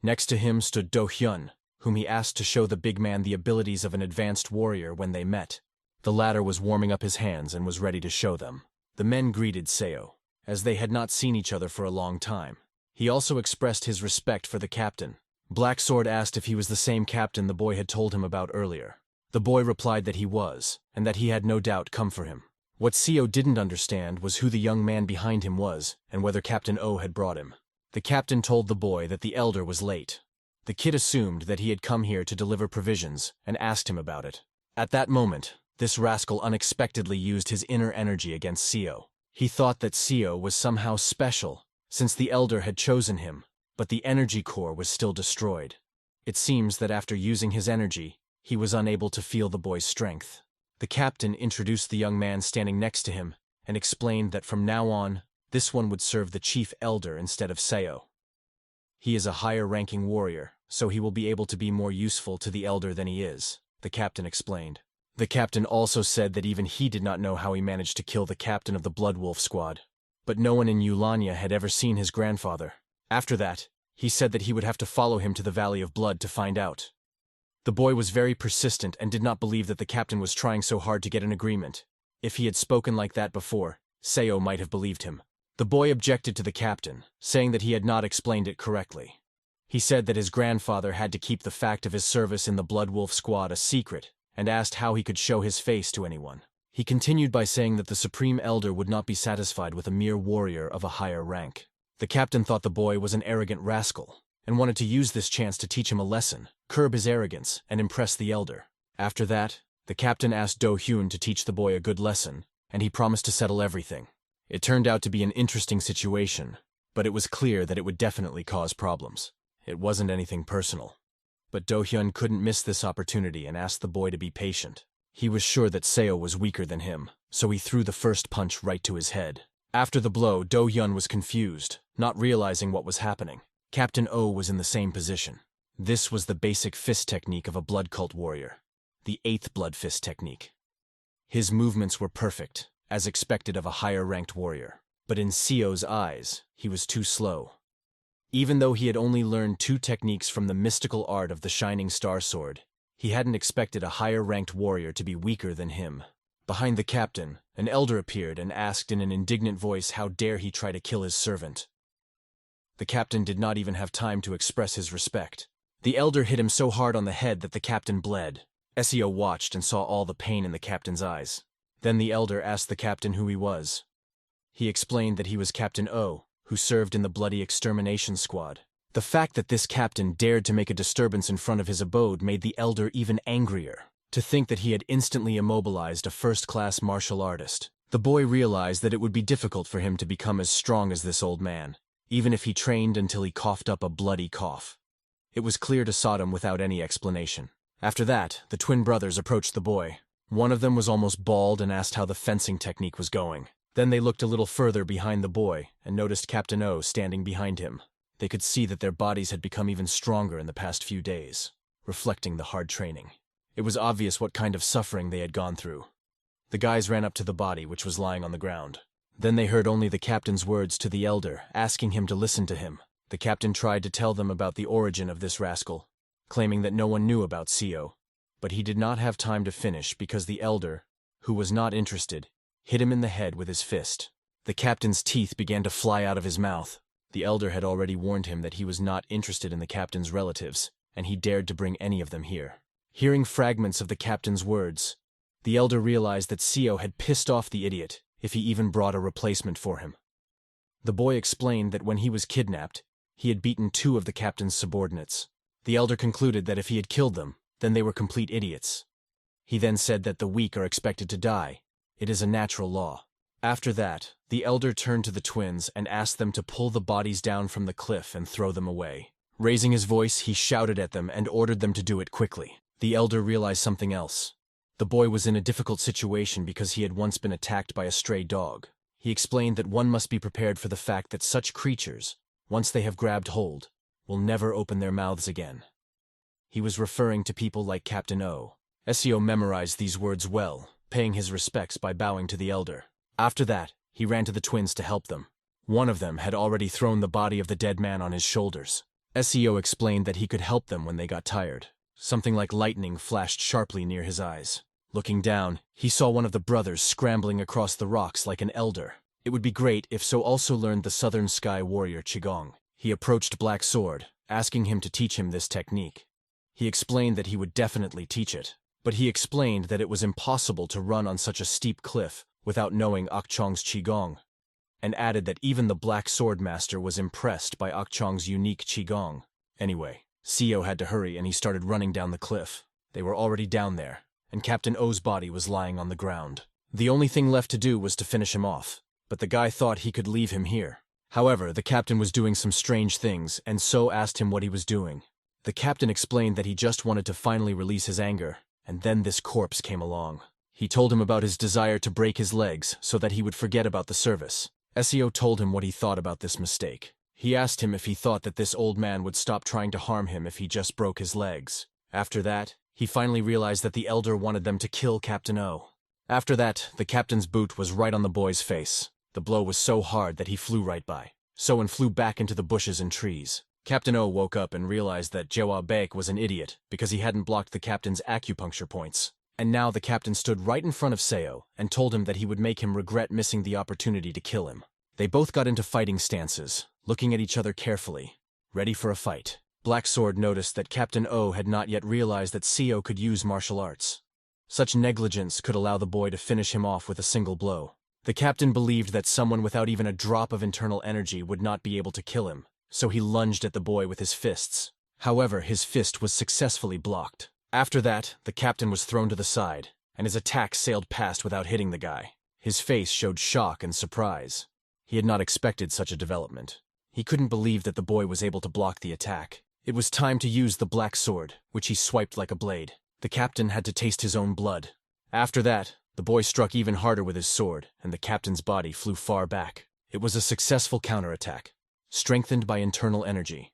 Next to him stood Do Hyun, whom he asked to show the big man the abilities of an advanced warrior when they met. The latter was warming up his hands and was ready to show them. The men greeted Seo, as they had not seen each other for a long time. He also expressed his respect for the captain. Black Sword asked if he was the same captain the boy had told him about earlier. The boy replied that he was, and that he had no doubt come for him. What Seo didn't understand was who the young man behind him was, and whether Captain O had brought him. The captain told the boy that the elder was late. The kid assumed that he had come here to deliver provisions, and asked him about it. At that moment, this rascal unexpectedly used his inner energy against Seo. He thought that Seo was somehow special, since the elder had chosen him, but the energy core was still destroyed. It seems that after using his energy, he was unable to feel the boy's strength. The captain introduced the young man standing next to him, and explained that from now on, this one would serve the chief elder instead of Seo. He is a higher-ranking warrior, so he will be able to be more useful to the elder than he is, the captain explained. The captain also said that even he did not know how he managed to kill the captain of the Blood Wolf squad. But no one in Eulania had ever seen his grandfather. After that, he said that he would have to follow him to the Valley of Blood to find out. The boy was very persistent and did not believe that the captain was trying so hard to get an agreement. If he had spoken like that before, Seo might have believed him. The boy objected to the captain, saying that he had not explained it correctly. He said that his grandfather had to keep the fact of his service in the Blood Wolf squad a secret, and asked how he could show his face to anyone. He continued by saying that the Supreme Elder would not be satisfied with a mere warrior of a higher rank. The captain thought the boy was an arrogant rascal, and wanted to use this chance to teach him a lesson, curb his arrogance, and impress the elder. After that, the captain asked Do Hyun to teach the boy a good lesson, and he promised to settle everything. It turned out to be an interesting situation, but it was clear that it would definitely cause problems. It wasn't anything personal. But Do Hyun couldn't miss this opportunity and asked the boy to be patient. He was sure that Seo was weaker than him, so he threw the first punch right to his head. After the blow, Do Hyun was confused, not realizing what was happening. Captain O was in the same position. This was the basic fist technique of a blood cult warrior, the 8th blood fist technique. His movements were perfect, as expected of a higher-ranked warrior. But in Seo's eyes, he was too slow. Even though he had only learned 2 techniques from the mystical art of the Shining Star Sword, he hadn't expected a higher-ranked warrior to be weaker than him. Behind the captain, an elder appeared and asked in an indignant voice how dare he try to kill his servant. The captain did not even have time to express his respect. The elder hit him so hard on the head that the captain bled. Seo watched and saw all the pain in the captain's eyes. Then the elder asked the captain who he was. He explained that he was Captain O, who served in the Bloody Extermination Squad. The fact that this captain dared to make a disturbance in front of his abode made the elder even angrier. To think that he had instantly immobilized a first-class martial artist. The boy realized that it would be difficult for him to become as strong as this old man, even if he trained until he coughed up a bloody cough. It was clear to Sodom without any explanation. After that, the twin brothers approached the boy. One of them was almost bald and asked how the fencing technique was going. Then they looked a little further behind the boy and noticed Captain O standing behind him. They could see that their bodies had become even stronger in the past few days, reflecting the hard training. It was obvious what kind of suffering they had gone through. The guys ran up to the body, which was lying on the ground. Then they heard only the captain's words to the elder, asking him to listen to him. The captain tried to tell them about the origin of this rascal, claiming that no one knew about CO, but he did not have time to finish because the elder, who was not interested, hit him in the head with his fist. The captain's teeth began to fly out of his mouth. The elder had already warned him that he was not interested in the captain's relatives, and he dared to bring any of them here. Hearing fragments of the captain's words, the elder realized that CO had pissed off the idiot if he even brought a replacement for him. The boy explained that when he was kidnapped, he had beaten 2 of the captain's subordinates. The elder concluded that if he had killed them, then they were complete idiots. He then said that the weak are expected to die. It is a natural law. After that, the elder turned to the twins and asked them to pull the bodies down from the cliff and throw them away. Raising his voice, he shouted at them and ordered them to do it quickly. The elder realized something else. The boy was in a difficult situation because he had once been attacked by a stray dog. He explained that one must be prepared for the fact that such creatures, once they have grabbed hold, will never open their mouths again. He was referring to people like Captain O. SEO memorized these words well, paying his respects by bowing to the elder. After that, he ran to the twins to help them. One of them had already thrown the body of the dead man on his shoulders. SEO explained that he could help them when they got tired. Something like lightning flashed sharply near his eyes. Looking down, he saw one of the brothers scrambling across the rocks like an elder. It would be great if So also learned the Southern Sky Warrior Qigong. He approached Black Sword, asking him to teach him this technique. He explained that he would definitely teach it, but he explained that it was impossible to run on such a steep cliff without knowing Akchong's Qigong, and added that even the Black Sword Master was impressed by Akchong's unique Qigong. Anyway, CO had to hurry and he started running down the cliff. They were already down there, and Captain O's body was lying on the ground. The only thing left to do was to finish him off, but the guy thought he could leave him here. However, the captain was doing some strange things, and So asked him what he was doing. The captain explained that he just wanted to finally release his anger, and then this corpse came along. He told him about his desire to break his legs so that he would forget about the service. SEO told him what he thought about this mistake. He asked him if he thought that this old man would stop trying to harm him if he just broke his legs. After that, he finally realized that the elder wanted them to kill Captain O. After that, the captain's boot was right on the boy's face. The blow was so hard that he flew right by. So flew back into the bushes and trees. Captain O woke up and realized that Jawa Baek was an idiot because he hadn't blocked the captain's acupuncture points. And now the captain stood right in front of Seo and told him that he would make him regret missing the opportunity to kill him. They both got into fighting stances, looking at each other carefully, ready for a fight. Black Sword noticed that Captain O had not yet realized that Seo could use martial arts. Such negligence could allow the boy to finish him off with a single blow. The captain believed that someone without even a drop of internal energy would not be able to kill him, so he lunged at the boy with his fists. However, his fist was successfully blocked. After that, the captain was thrown to the side, and his attack sailed past without hitting the guy. His face showed shock and surprise. He had not expected such a development. He couldn't believe that the boy was able to block the attack. It was time to use the Black Sword, which he swiped like a blade. The captain had to taste his own blood. After that, the boy struck even harder with his sword, and the captain's body flew far back. It was a successful counterattack, strengthened by internal energy.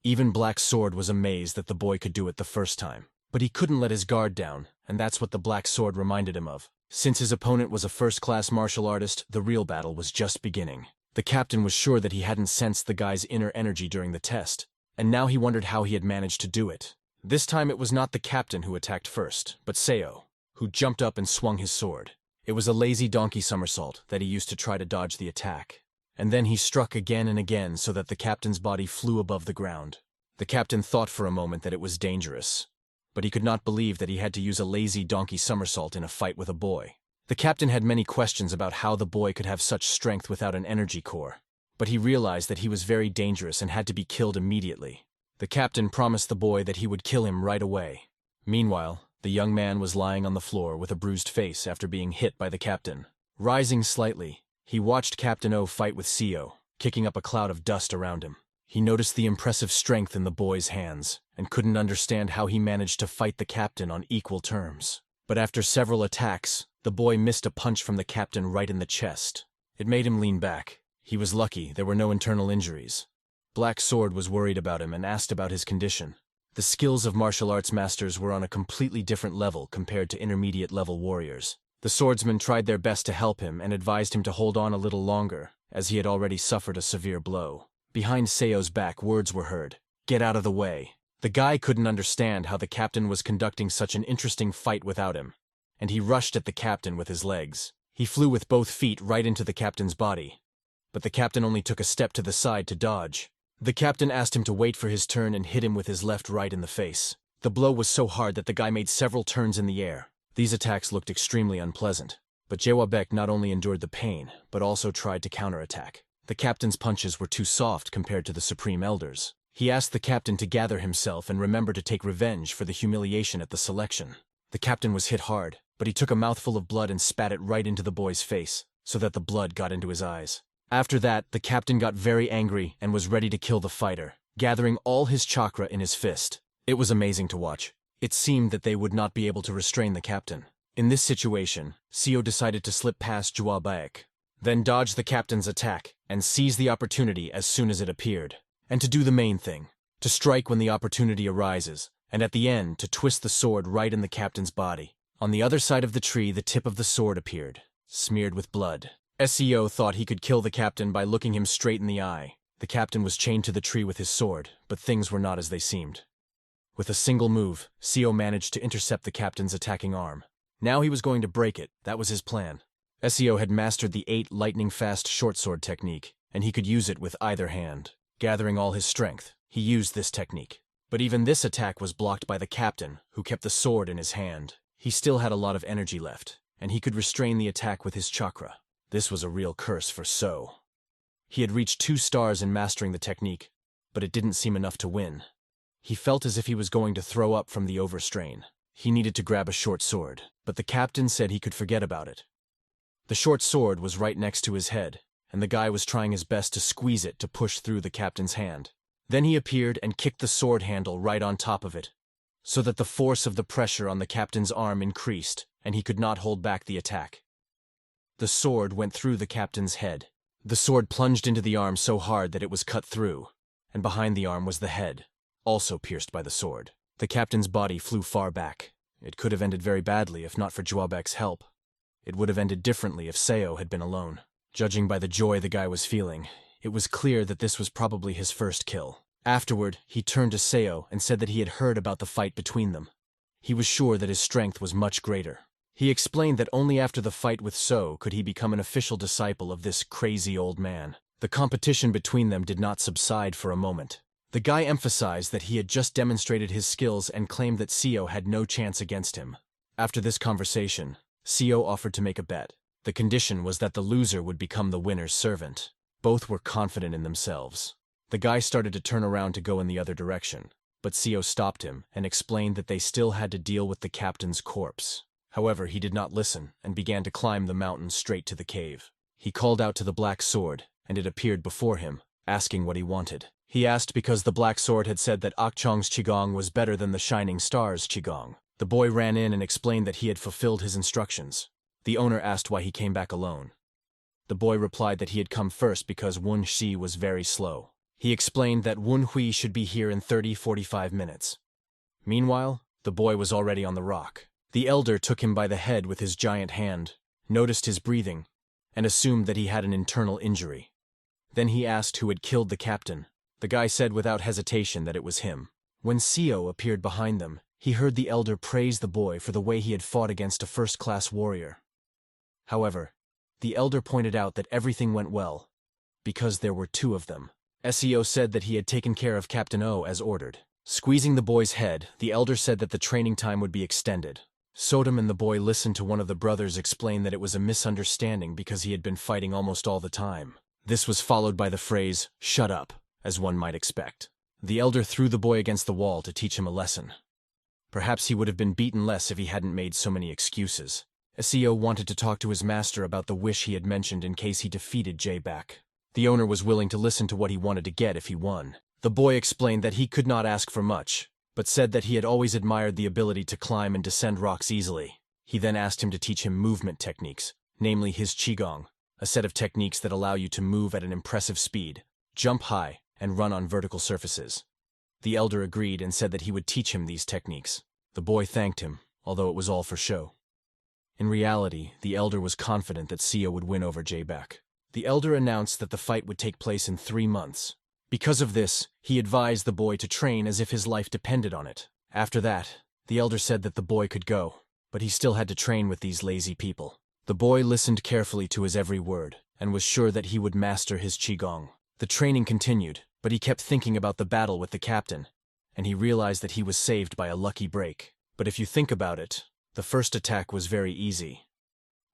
Even Black Sword was amazed that the boy could do it the first time. But he couldn't let his guard down, and that's what the Black Sword reminded him of. Since his opponent was a first-class martial artist, the real battle was just beginning. The captain was sure that he hadn't sensed the guy's inner energy during the test, and now he wondered how he had managed to do it. This time it was not the captain who attacked first, but Seo, who jumped up and swung his sword. It was a lazy donkey somersault that he used to try to dodge the attack. And then he struck again and again so that the captain's body flew above the ground. The captain thought for a moment that it was dangerous, but he could not believe that he had to use a lazy donkey somersault in a fight with a boy. The captain had many questions about how the boy could have such strength without an energy core. but he realized that he was very dangerous and had to be killed immediately. The captain promised the boy that he would kill him right away. Meanwhile, the young man was lying on the floor with a bruised face after being hit by the captain. Rising slightly, he watched Captain O fight with Seo, kicking up a cloud of dust around him. He noticed the impressive strength in the boy's hands, and couldn't understand how he managed to fight the captain on equal terms. But after several attacks, the boy missed a punch from the captain right in the chest. It made him lean back. He was lucky there were no internal injuries. Black Sword was worried about him and asked about his condition. The skills of martial arts masters were on a completely different level compared to intermediate-level warriors. The swordsmen tried their best to help him and advised him to hold on a little longer, as he had already suffered a severe blow. Behind Seo's back, words were heard. "Get out of the way." The guy couldn't understand how the captain was conducting such an interesting fight without him, and he rushed at the captain with his legs. He flew with both feet right into the captain's body, but the captain only took a step to the side to dodge. The captain asked him to wait for his turn and hit him with his left right in the face. The blow was so hard that the guy made several turns in the air. These attacks looked extremely unpleasant, but Jewabek not only endured the pain, but also tried to counterattack. The captain's punches were too soft compared to the Supreme Elders. He asked the captain to gather himself and remember to take revenge for the humiliation at the selection. The captain was hit hard, but he took a mouthful of blood and spat it right into the boy's face, so that the blood got into his eyes. After that, the captain got very angry and was ready to kill the fighter, gathering all his chakra in his fist. It was amazing to watch. It seemed that they would not be able to restrain the captain. In this situation, Seo decided to slip past Jewabek, then dodge the captain's attack and seize the opportunity as soon as it appeared. And to do the main thing, to strike when the opportunity arises, and at the end to twist the sword right in the captain's body. On the other side of the tree, the tip of the sword appeared, smeared with blood. Seo thought he could kill the captain by looking him straight in the eye. The captain was chained to the tree with his sword, but things were not as they seemed. With a single move, Seo managed to intercept the captain's attacking arm. Now he was going to break it. That was his plan. Seo had mastered the 8 lightning-fast short sword technique, and he could use it with either hand. Gathering all his strength, he used this technique. But even this attack was blocked by the captain, who kept the sword in his hand. He still had a lot of energy left, and he could restrain the attack with his chakra. This was a real curse for Seo. He had reached 2 stars in mastering the technique, but it didn't seem enough to win. He felt as if he was going to throw up from the overstrain. He needed to grab a short sword, but the captain said he could forget about it. The short sword was right next to his head, and the guy was trying his best to squeeze it to push through the captain's hand. Then he appeared and kicked the sword handle right on top of it, so that the force of the pressure on the captain's arm increased, and he could not hold back the attack. The sword went through the captain's head. The sword plunged into the arm so hard that it was cut through, and behind the arm was the head, also pierced by the sword. The captain's body flew far back. It could have ended very badly if not for Jewabek's help. It would have ended differently if Seo had been alone. Judging by the joy the guy was feeling, it was clear that this was probably his first kill. Afterward, he turned to Seo and said that he had heard about the fight between them. He was sure that his strength was much greater. He explained that only after the fight with Seo could he become an official disciple of this crazy old man. The competition between them did not subside for a moment. The guy emphasized that he had just demonstrated his skills and claimed that Seo had no chance against him. After this conversation, Seo offered to make a bet. The condition was that the loser would become the winner's servant. Both were confident in themselves. The guy started to turn around to go in the other direction, but Seo stopped him and explained that they still had to deal with the captain's corpse. However, he did not listen and began to climb the mountain straight to the cave. He called out to the black sword, and it appeared before him, asking what he wanted. He asked because the black sword had said that Akchong's Qigong was better than the Shining Star's Qigong. The boy ran in and explained that he had fulfilled his instructions. The owner asked why he came back alone. The boy replied that he had come first because Wen Shi was very slow. He explained that Wen Hui should be here in 30-45 minutes. Meanwhile, the boy was already on the rock. The elder took him by the head with his giant hand, noticed his breathing, and assumed that he had an internal injury. Then he asked who had killed the captain. The guy said without hesitation that it was him. When Seo appeared behind them, he heard the elder praise the boy for the way he had fought against a first-class warrior. However, the elder pointed out that everything went well, because there were 2 of them. Seo said that he had taken care of Captain O as ordered. Squeezing the boy's head, the elder said that the training time would be extended. Sodom and the boy listened to one of the brothers explain that it was a misunderstanding because he had been fighting almost all the time. This was followed by the phrase, "Shut up," as one might expect. The elder threw the boy against the wall to teach him a lesson. Perhaps he would have been beaten less if he hadn't made so many excuses. SEO wanted to talk to his master about the wish he had mentioned in case he defeated J-Back. The owner was willing to listen to what he wanted to get if he won. The boy explained that he could not ask for much, but said that he had always admired the ability to climb and descend rocks easily. He then asked him to teach him movement techniques, namely his Qigong, a set of techniques that allow you to move at an impressive speed, jump high, and run on vertical surfaces. The elder agreed and said that he would teach him these techniques. The boy thanked him, although it was all for show. In reality, the elder was confident that Seo would win over J-Back. The elder announced that the fight would take place in 3 months. Because of this, he advised the boy to train as if his life depended on it. After that, the elder said that the boy could go, but he still had to train with these lazy people. The boy listened carefully to his every word, and was sure that he would master his Qigong. The training continued, but he kept thinking about the battle with the captain, and he realized that he was saved by a lucky break. But if you think about it, the first attack was very easy.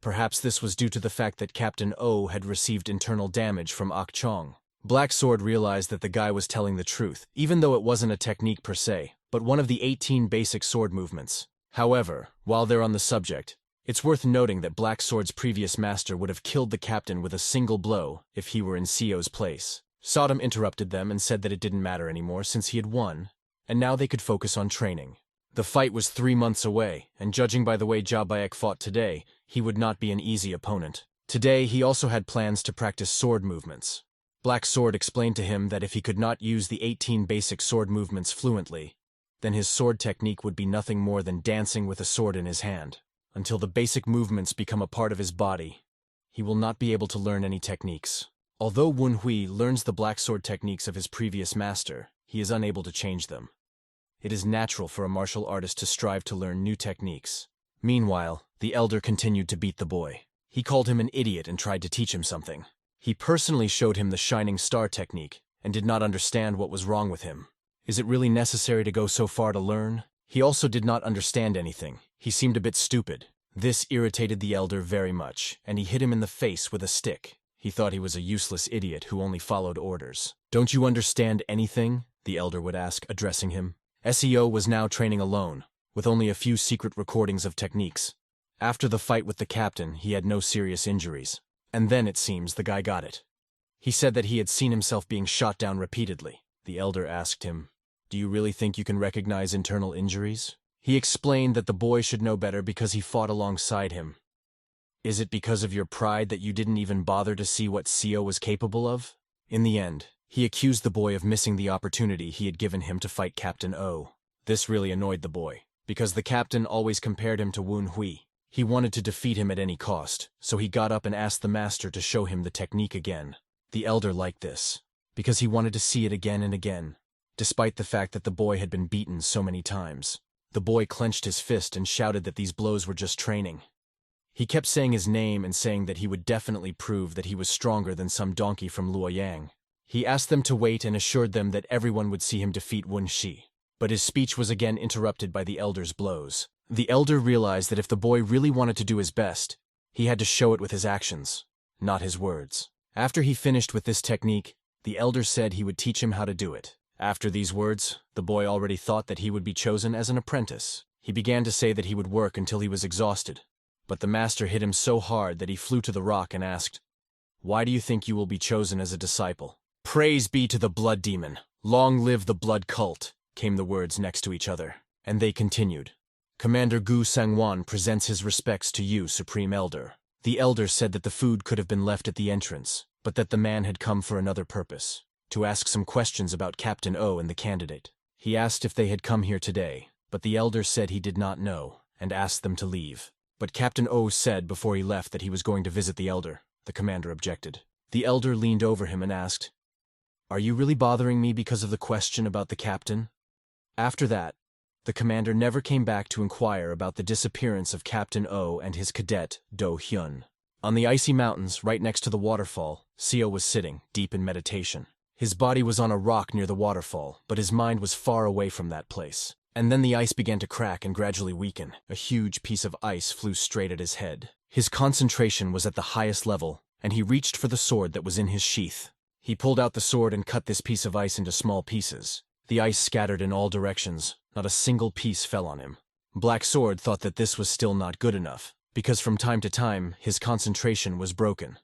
Perhaps this was due to the fact that Captain O had received internal damage from Ok Chong. Black Sword realized that the guy was telling the truth, even though it wasn't a technique per se, but one of the 18 basic sword movements. However, while they're on the subject, it's worth noting that Black Sword's previous master would have killed the captain with a single blow if he were in Seo's place. Sodom interrupted them and said that it didn't matter anymore since he had won, and now they could focus on training. The fight was 3 months away, and judging by the way Jabaek fought today, he would not be an easy opponent. Today, he also had plans to practice sword movements. Black Sword explained to him that if he could not use the 18 basic sword movements fluently, then his sword technique would be nothing more than dancing with a sword in his hand. Until the basic movements become a part of his body, he will not be able to learn any techniques. Although Wen Hui learns the black sword techniques of his previous master, he is unable to change them. It is natural for a martial artist to strive to learn new techniques. Meanwhile, the elder continued to beat the boy. He called him an idiot and tried to teach him something. He personally showed him the shining star technique and did not understand what was wrong with him. Is it really necessary to go so far to learn? He also did not understand anything. He seemed a bit stupid. This irritated the elder very much, and he hit him in the face with a stick. He thought he was a useless idiot who only followed orders. "Don't you understand anything?" the elder would ask, addressing him. SEO was now training alone, with only a few secret recordings of techniques. After the fight with the captain, he had no serious injuries. And then, it seems, the guy got it. He said that he had seen himself being shot down repeatedly. The elder asked him, "Do you really think you can recognize internal injuries?" He explained that the boy should know better because he fought alongside him. "Is it because of your pride that you didn't even bother to see what Seo was capable of?" In the end, he accused the boy of missing the opportunity he had given him to fight Captain O. This really annoyed the boy, because the captain always compared him to Wen Hui. He wanted to defeat him at any cost, so he got up and asked the master to show him the technique again. The elder liked this, because he wanted to see it again and again, despite the fact that the boy had been beaten so many times. The boy clenched his fist and shouted that these blows were just training. He kept saying his name and saying that he would definitely prove that he was stronger than some donkey from Luoyang. He asked them to wait and assured them that everyone would see him defeat Wen Shi. But his speech was again interrupted by the elder's blows. The elder realized that if the boy really wanted to do his best, he had to show it with his actions, not his words. After he finished with this technique, the elder said he would teach him how to do it. After these words, the boy already thought that he would be chosen as an apprentice. He began to say that he would work until he was exhausted, but the master hit him so hard that he flew to the rock and asked, "Why do you think you will be chosen as a disciple?" "Praise be to the blood demon! Long live the blood cult!" came the words next to each other, and they continued. "Commander Gu Sangwan presents his respects to you, Supreme Elder." The elder said that the food could have been left at the entrance, but that the man had come for another purpose, to ask some questions about Captain O and the candidate. He asked if they had come here today, but the elder said he did not know, and asked them to leave. But Captain O said before he left that he was going to visit the elder. The commander objected. The elder leaned over him and asked, "Are you really bothering me because of the question about the captain?" After that, the commander never came back to inquire about the disappearance of Captain O and his cadet, Do Hyun. On the icy mountains, right next to the waterfall, Seo was sitting, deep in meditation. His body was on a rock near the waterfall, but his mind was far away from that place. And then the ice began to crack and gradually weaken. A huge piece of ice flew straight at his head. His concentration was at the highest level, and he reached for the sword that was in his sheath. He pulled out the sword and cut this piece of ice into small pieces. The ice scattered in all directions. Not a single piece fell on him. Black Sword thought that this was still not good enough, because from time to time his concentration was broken.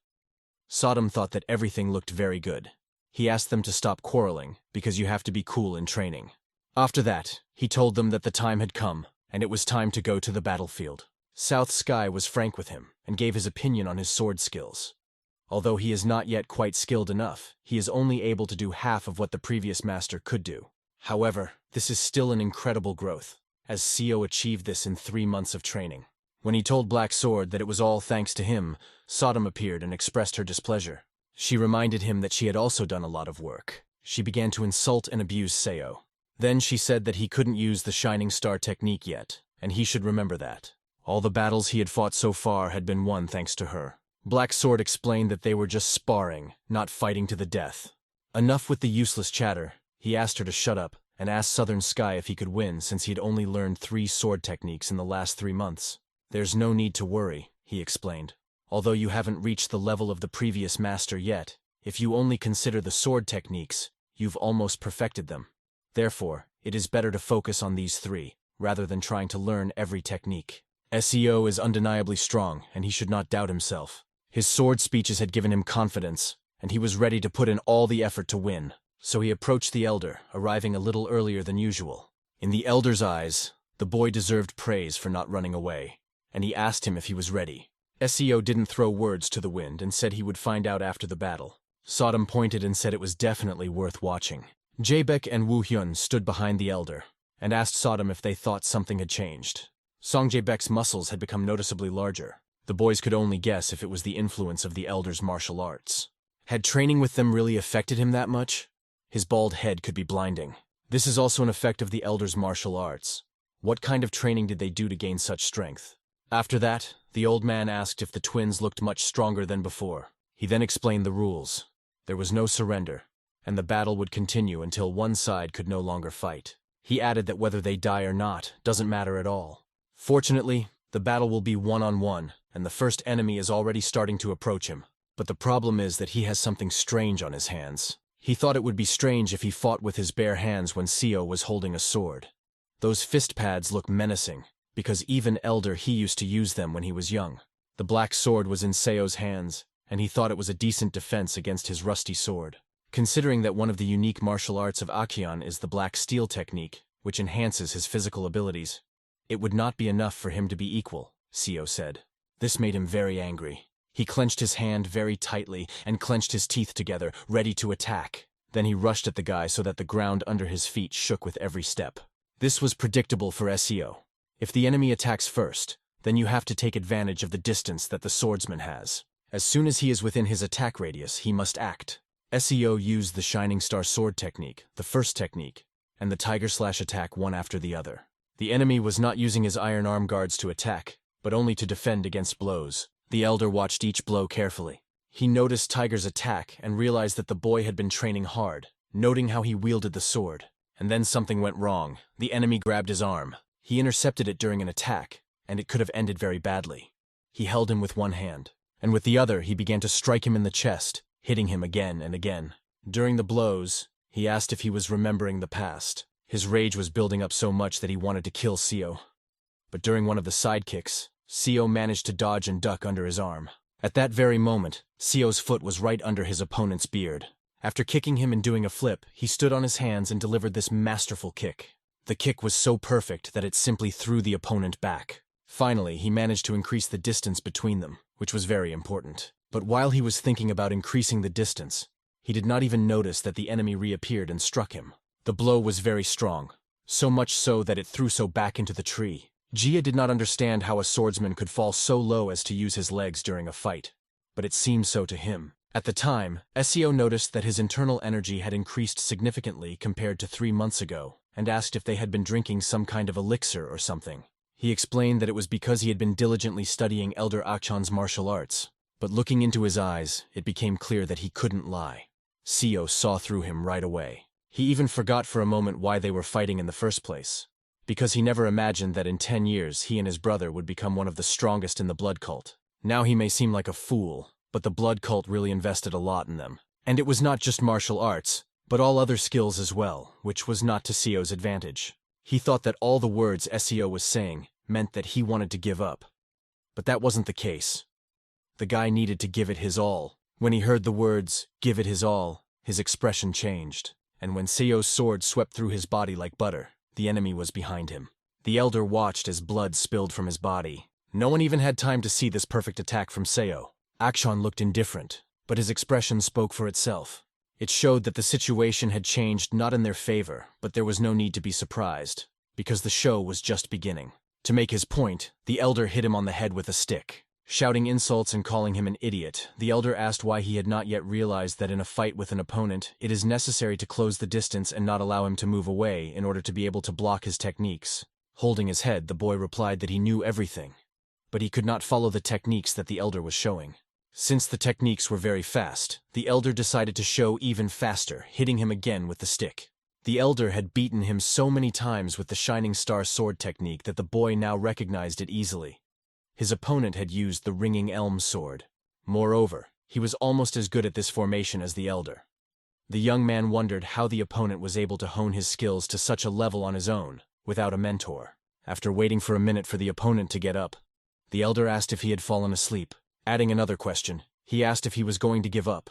Sodom thought that everything looked very good. He asked them to stop quarreling, because you have to be cool in training. After that, he told them that the time had come, and it was time to go to the battlefield. South Sky was frank with him, and gave his opinion on his sword skills. Although he is not yet quite skilled enough, he is only able to do half of what the previous master could do. However, this is still an incredible growth, as Seo achieved this in 3 months of training. When he told Black Sword that it was all thanks to him, Sodom appeared and expressed her displeasure. She reminded him that she had also done a lot of work. She began to insult and abuse Seo. Then she said that he couldn't use the Shining Star technique yet, and he should remember that. All the battles he had fought so far had been won thanks to her. Black Sword explained that they were just sparring, not fighting to the death. Enough with the useless chatter. He asked her to shut up, and asked Southern Sky if he could win since he had only learned 3 sword techniques in the last 3 months. There's no need to worry, he explained. Although you haven't reached the level of the previous master yet, if you only consider the sword techniques, you've almost perfected them. Therefore, it is better to focus on these 3, rather than trying to learn every technique. Seo is undeniably strong, and he should not doubt himself. His sword speeches had given him confidence, and he was ready to put in all the effort to win. So he approached the elder, arriving a little earlier than usual. In the elder's eyes, the boy deserved praise for not running away, and he asked him if he was ready. Seo didn't throw words to the wind and said he would find out after the battle. Sodom pointed and said it was definitely worth watching. Jaebek and Woo Hyun stood behind the elder, and asked Sodom if they thought something had changed. Song Jaebek's muscles had become noticeably larger. The boys could only guess if it was the influence of the elder's martial arts. Had training with them really affected him that much? His bald head could be blinding. This is also an effect of the elder's martial arts. What kind of training did they do to gain such strength? After that, the old man asked if the twins looked much stronger than before. He then explained the rules. There was no surrender, and the battle would continue until one side could no longer fight. He added that whether they die or not doesn't matter at all. Fortunately, the battle will be one-on-one, and the first enemy is already starting to approach him. But the problem is that he has something strange on his hands. He thought it would be strange if he fought with his bare hands when Seo was holding a sword. Those fist pads look menacing, because even Elder he used to use them when he was young. The black sword was in Seo's hands, and he thought it was a decent defense against his rusty sword. Considering that one of the unique martial arts of Akion is the black steel technique, which enhances his physical abilities, it would not be enough for him to be equal, Seo said. This made him very angry. He clenched his hand very tightly and clenched his teeth together, ready to attack. Then he rushed at the guy so that the ground under his feet shook with every step. This was predictable for Seo. If the enemy attacks first, then you have to take advantage of the distance that the swordsman has. As soon as he is within his attack radius, he must act. Seo used the Shining Star sword technique, the first technique, and the Tiger Slash attack one after the other. The enemy was not using his iron arm guards to attack, but only to defend against blows. The elder watched each blow carefully. He noticed Tiger's attack and realized that the boy had been training hard, noting how he wielded the sword. And then something went wrong. The enemy grabbed his arm. He intercepted it during an attack, and it could have ended very badly. He held him with one hand, and with the other he began to strike him in the chest, hitting him again and again. During the blows, he asked if he was remembering the past. His rage was building up so much that he wanted to kill Seo. But during one of the side kicks, Seo managed to dodge and duck under his arm. At that very moment, Seo's foot was right under his opponent's beard. After kicking him and doing a flip, he stood on his hands and delivered this masterful kick. The kick was so perfect that it simply threw the opponent back. Finally, he managed to increase the distance between them, which was very important. But while he was thinking about increasing the distance, he did not even notice that the enemy reappeared and struck him. The blow was very strong, so much so that it threw Seo back into the tree. Jia did not understand how a swordsman could fall so low as to use his legs during a fight, but it seemed so to him. At the time, Seo noticed that his internal energy had increased significantly compared to 3 months ago, and asked if they had been drinking some kind of elixir or something. He explained that it was because he had been diligently studying Elder Akchon's martial arts, but looking into his eyes, it became clear that he couldn't lie. Seo saw through him right away. He even forgot for a moment why they were fighting in the first place, because he never imagined that in 10 years he and his brother would become one of the strongest in the blood cult. Now he may seem like a fool, but the blood cult really invested a lot in them. And it was not just martial arts, but all other skills as well, which was not to Seo's advantage. He thought that all the words Seo was saying meant that he wanted to give up. But that wasn't the case. The guy needed to give it his all. When he heard the words, "give it his all," his expression changed. And when Seo's sword swept through his body like butter, the enemy was behind him. The elder watched as blood spilled from his body. No one even had time to see this perfect attack from Seo. Akshan looked indifferent, but his expression spoke for itself. It showed that the situation had changed not in their favor, but there was no need to be surprised, because the show was just beginning. To make his point, the elder hit him on the head with a stick. Shouting insults and calling him an idiot, the elder asked why he had not yet realized that in a fight with an opponent, it is necessary to close the distance and not allow him to move away in order to be able to block his techniques. Holding his head, the boy replied that he knew everything, but he could not follow the techniques that the elder was showing. Since the techniques were very fast, the elder decided to show even faster, hitting him again with the stick. The elder had beaten him so many times with the Shining Star sword technique that the boy now recognized it easily. His opponent had used the Ringing Elm sword. Moreover, he was almost as good at this formation as the elder. The young man wondered how the opponent was able to hone his skills to such a level on his own, without a mentor. After waiting for a minute for the opponent to get up, the elder asked if he had fallen asleep. Adding another question, he asked if he was going to give up.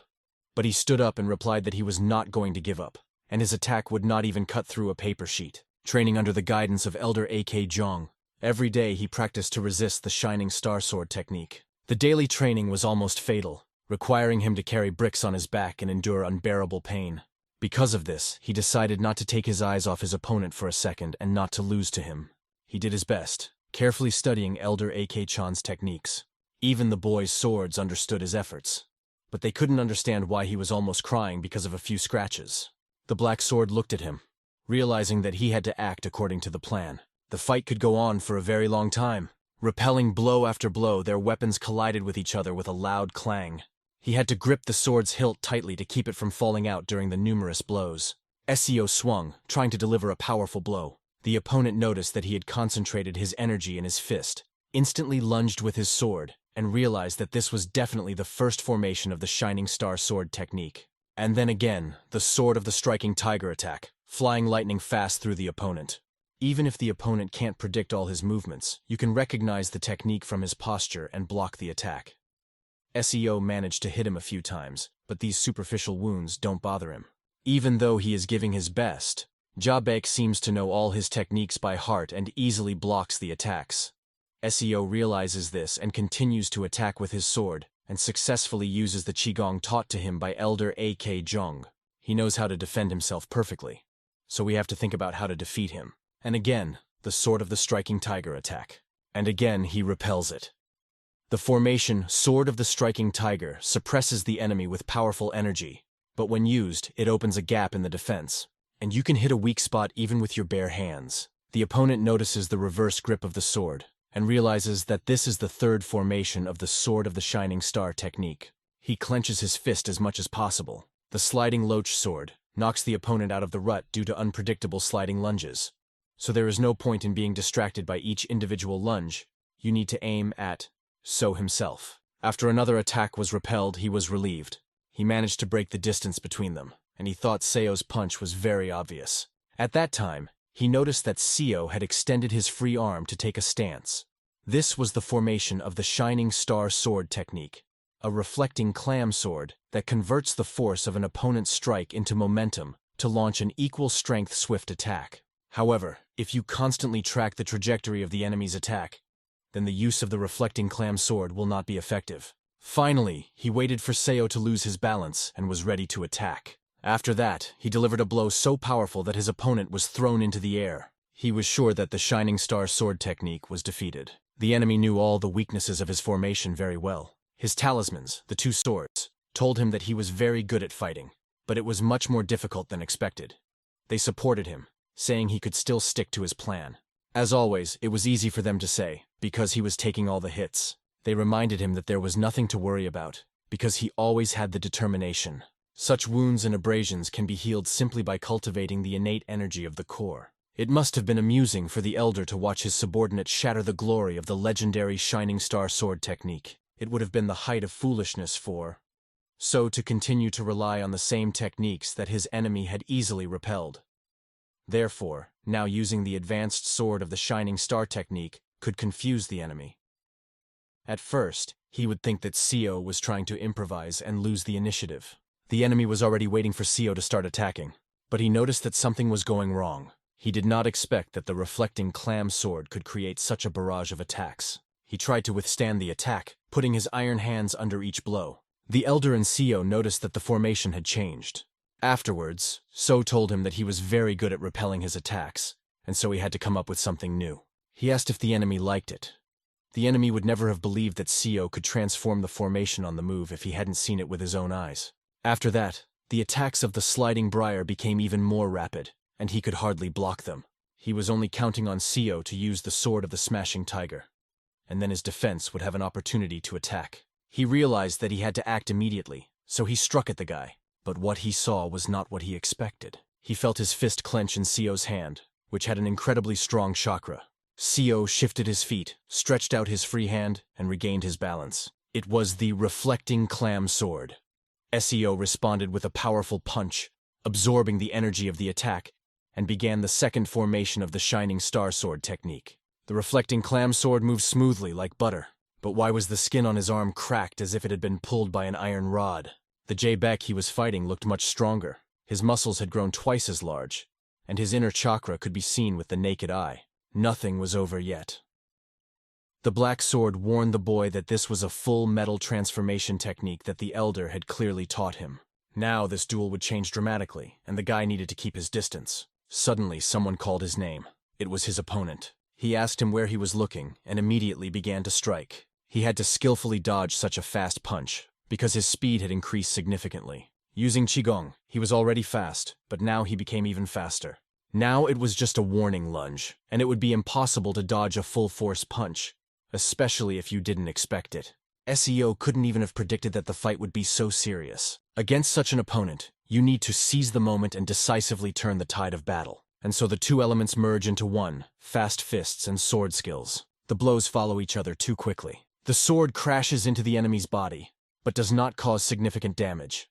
But he stood up and replied that he was not going to give up, and his attack would not even cut through a paper sheet. Training under the guidance of Elder A.K. Jong, every day he practiced to resist the Shining Star sword technique. The daily training was almost fatal, requiring him to carry bricks on his back and endure unbearable pain. Because of this, he decided not to take his eyes off his opponent for a second and not to lose to him. He did his best, carefully studying Elder A.K. Chan's techniques. Even the boy's swords understood his efforts, but they couldn't understand why he was almost crying because of a few scratches. The black sword looked at him, realizing that he had to act according to the plan. The fight could go on for a very long time. Repelling blow after blow, their weapons collided with each other with a loud clang. He had to grip the sword's hilt tightly to keep it from falling out during the numerous blows. Seo swung, trying to deliver a powerful blow. The opponent noticed that he had concentrated his energy in his fist, instantly lunged with his sword, and realized that this was definitely the first formation of the Shining Star sword technique. And then again, the Sword of the Striking Tiger attack, flying lightning fast through the opponent. Even if the opponent can't predict all his movements, you can recognize the technique from his posture and block the attack. Seo managed to hit him a few times, but these superficial wounds don't bother him. Even though he is giving his best, Jabek seems to know all his techniques by heart and easily blocks the attacks. Seo realizes this and continues to attack with his sword, and successfully uses the Qigong taught to him by Elder A.K. Jong. He knows how to defend himself perfectly, so we have to think about how to defeat him. And again, the Sword of the Striking Tiger attack. And again, he repels it. The formation Sword of the Striking Tiger suppresses the enemy with powerful energy, but when used, it opens a gap in the defense, and you can hit a weak spot even with your bare hands. The opponent notices the reverse grip of the sword, and realizes that this is the third formation of the Sword of the Shining Star technique. He clenches his fist as much as possible. The Sliding Loach sword knocks the opponent out of the rut due to unpredictable sliding lunges. So there is no point in being distracted by each individual lunge. You need to aim at So himself. After another attack was repelled, he was relieved. He managed to break the distance between them, and he thought Seo's punch was very obvious. At that time, he noticed that Seo had extended his free arm to take a stance. This was the formation of the Shining Star sword technique, a reflecting clam sword that converts the force of an opponent's strike into momentum to launch an equal-strength swift attack. However, if you constantly track the trajectory of the enemy's attack, then the use of the reflecting clam sword will not be effective. Finally, he waited for Seo to lose his balance and was ready to attack. After that, he delivered a blow so powerful that his opponent was thrown into the air. He was sure that the Shining Star sword technique was defeated. The enemy knew all the weaknesses of his formation very well. His talismans, the two swords, told him that he was very good at fighting, but it was much more difficult than expected. They supported him, saying he could still stick to his plan. As always, it was easy for them to say, because he was taking all the hits. They reminded him that there was nothing to worry about, because he always had the determination. Such wounds and abrasions can be healed simply by cultivating the innate energy of the core. It must have been amusing for the elder to watch his subordinate shatter the glory of the legendary Shining Star sword technique. It would have been the height of foolishness for So to continue to rely on the same techniques that his enemy had easily repelled. Therefore, now using the advanced sword of the Shining Star technique could confuse the enemy. At first, he would think that Seo was trying to improvise and lose the initiative. The enemy was already waiting for Seo to start attacking, but he noticed that something was going wrong. He did not expect that the reflecting clam sword could create such a barrage of attacks. He tried to withstand the attack, putting his iron hands under each blow. The Elder and Seo noticed that the formation had changed. Afterwards, So told him that he was very good at repelling his attacks, and so he had to come up with something new. He asked if the enemy liked it. The enemy would never have believed that Seo could transform the formation on the move if he hadn't seen it with his own eyes. After that, the attacks of the sliding briar became even more rapid, and he could hardly block them. He was only counting on Seo to use the sword of the smashing tiger, and then his defense would have an opportunity to attack. He realized that he had to act immediately, so he struck at the guy. But what he saw was not what he expected. He felt his fist clench in Seo's hand, which had an incredibly strong chakra. Seo shifted his feet, stretched out his free hand, and regained his balance. It was the reflecting clam sword. Seo responded with a powerful punch, absorbing the energy of the attack, and began the second formation of the Shining Star sword technique. The reflecting clam sword moved smoothly like butter. But why was the skin on his arm cracked as if it had been pulled by an iron rod? The Jaebek he was fighting looked much stronger. His muscles had grown twice as large, and his inner chakra could be seen with the naked eye. Nothing was over yet. The black sword warned the boy that this was a full metal transformation technique that the Elder had clearly taught him. Now this duel would change dramatically, and the guy needed to keep his distance. Suddenly, someone called his name. It was his opponent. He asked him where he was looking, and immediately began to strike. He had to skillfully dodge such a fast punch, because his speed had increased significantly. Using Qigong, he was already fast, but now he became even faster. Now it was just a warning lunge, and it would be impossible to dodge a full-force punch, especially if you didn't expect it. Seo couldn't even have predicted that the fight would be so serious. Against such an opponent, you need to seize the moment and decisively turn the tide of battle. And so the two elements merge into one, fast fists and sword skills. The blows follow each other too quickly. The sword crashes into the enemy's body, but does not cause significant damage.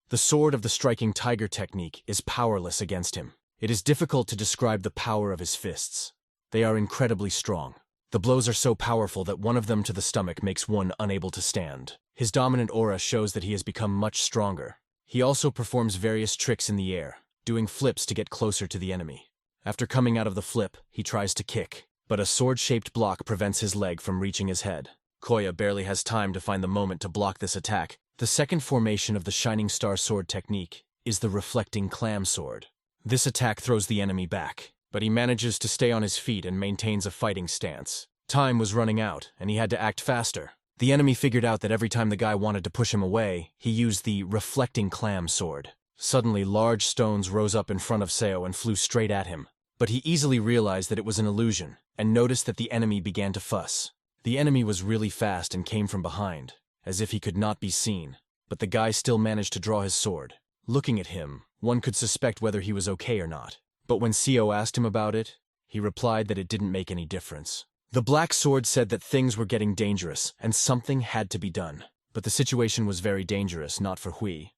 The sword of the striking tiger technique is powerless against him. It is difficult to describe the power of his fists. They are incredibly strong. The blows are so powerful that one of them to the stomach makes one unable to stand. His dominant aura shows that he has become much stronger. He also performs various tricks in the air, doing flips to get closer to the enemy. After coming out of the flip, he tries to kick, but a sword-shaped block prevents his leg from reaching his head. Koya barely has time to find the moment to block this attack. The second formation of the Shining Star sword technique is the reflecting clam sword. This attack throws the enemy back, but he manages to stay on his feet and maintains a fighting stance. Time was running out, and he had to act faster. The enemy figured out that every time the guy wanted to push him away, he used the reflecting clam sword. Suddenly, large stones rose up in front of Seo and flew straight at him. But he easily realized that it was an illusion, and noticed that the enemy began to fuss. The enemy was really fast and came from behind, as if he could not be seen, but the guy still managed to draw his sword. Looking at him, one could suspect whether he was okay or not. But when Seo asked him about it, he replied that it didn't make any difference. The black sword said that things were getting dangerous, and something had to be done. But the situation was very dangerous, not for Hui,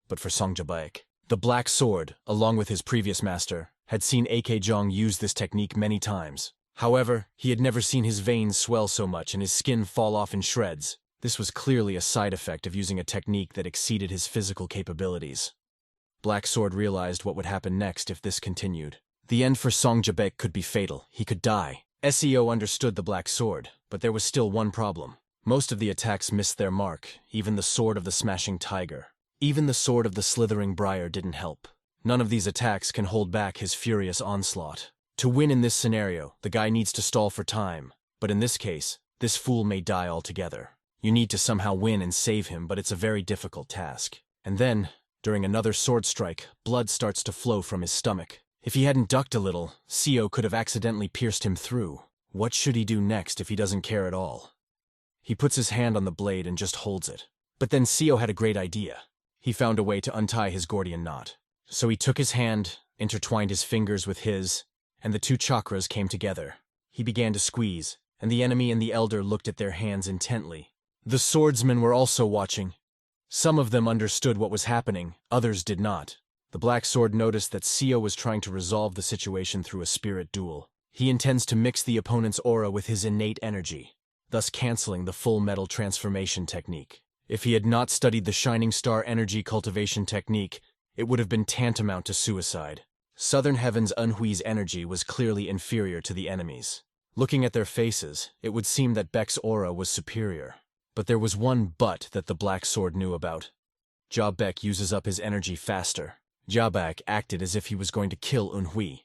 but for Song Jabaek. The black sword, along with his previous master, had seen AK Jong use this technique many times. However, he had never seen his veins swell so much and his skin fall off in shreds. This was clearly a side effect of using a technique that exceeded his physical capabilities. Black Sword realized what would happen next if this continued. The end for Song Jabaek could be fatal. He could die. Seo understood the Black Sword, but there was still one problem. Most of the attacks missed their mark, even the sword of the smashing tiger. Even the sword of the slithering briar didn't help. None of these attacks can hold back his furious onslaught. To win in this scenario, the guy needs to stall for time, but in this case, this fool may die altogether. You need to somehow win and save him, but it's a very difficult task. And then, during another sword strike, blood starts to flow from his stomach. If he hadn't ducked a little, Seo could have accidentally pierced him through. What should he do next if he doesn't care at all? He puts his hand on the blade and just holds it. But then Seo had a great idea. He found a way to untie his Gordian knot. So he took his hand, intertwined his fingers with his, and the two chakras came together. He began to squeeze, and the enemy and the elder looked at their hands intently. The swordsmen were also watching. Some of them understood what was happening, others did not. The Black Sword noticed that Seo was trying to resolve the situation through a spirit duel. He intends to mix the opponent's aura with his innate energy, thus canceling the full metal transformation technique. If he had not studied the Shining Star energy cultivation technique, it would have been tantamount to suicide. Southern Heaven's Unhui's energy was clearly inferior to the enemy's. Looking at their faces, it would seem that Beck's aura was superior. But there was one but that the Black Sword knew about. Ja Beck uses up his energy faster. Ja Beck acted as if he was going to kill Unhui,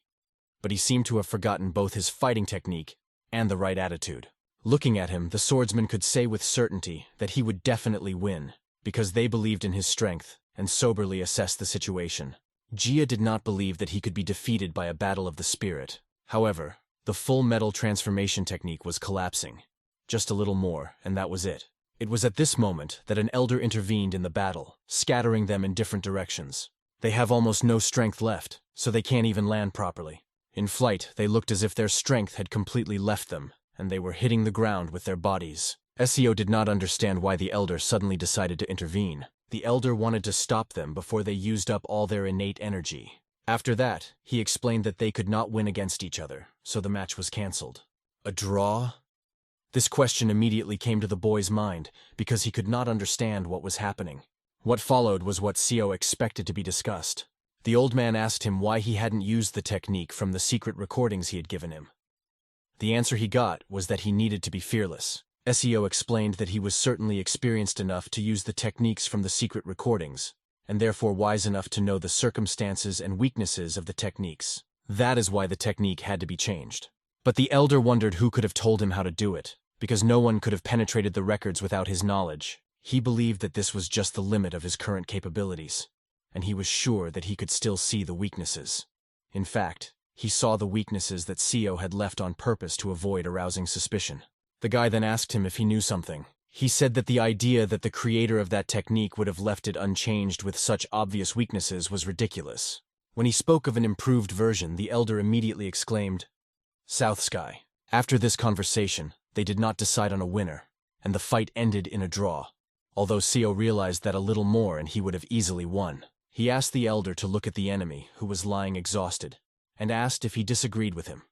but he seemed to have forgotten both his fighting technique and the right attitude. Looking at him, the swordsman could say with certainty that he would definitely win, because they believed in his strength and soberly assessed the situation. Jia did not believe that he could be defeated by a battle of the spirit. However, the full metal transformation technique was collapsing. Just a little more, and that was it. It was at this moment that an elder intervened in the battle, scattering them in different directions. They have almost no strength left, so they can't even land properly. In flight, they looked as if their strength had completely left them, and they were hitting the ground with their bodies. Seo did not understand why the elder suddenly decided to intervene. The elder wanted to stop them before they used up all their innate energy. After that, he explained that they could not win against each other, so the match was cancelled. A draw? This question immediately came to the boy's mind, because he could not understand what was happening. What followed was what Seo expected to be discussed. The old man asked him why he hadn't used the technique from the secret recordings he had given him. The answer he got was that he needed to be fearless. Seo explained that he was certainly experienced enough to use the techniques from the secret recordings, and therefore wise enough to know the circumstances and weaknesses of the techniques. That is why the technique had to be changed. But the elder wondered who could have told him how to do it, because no one could have penetrated the records without his knowledge. He believed that this was just the limit of his current capabilities, and he was sure that he could still see the weaknesses. In fact, he saw the weaknesses that Seo had left on purpose to avoid arousing suspicion. The guy then asked him if he knew something. He said that the idea that the creator of that technique would have left it unchanged with such obvious weaknesses was ridiculous. When he spoke of an improved version, the elder immediately exclaimed, "South Sky." After this conversation, they did not decide on a winner, and the fight ended in a draw. Although Seo realized that a little more and he would have easily won. He asked the elder to look at the enemy, who was lying exhausted, and asked if he disagreed with him.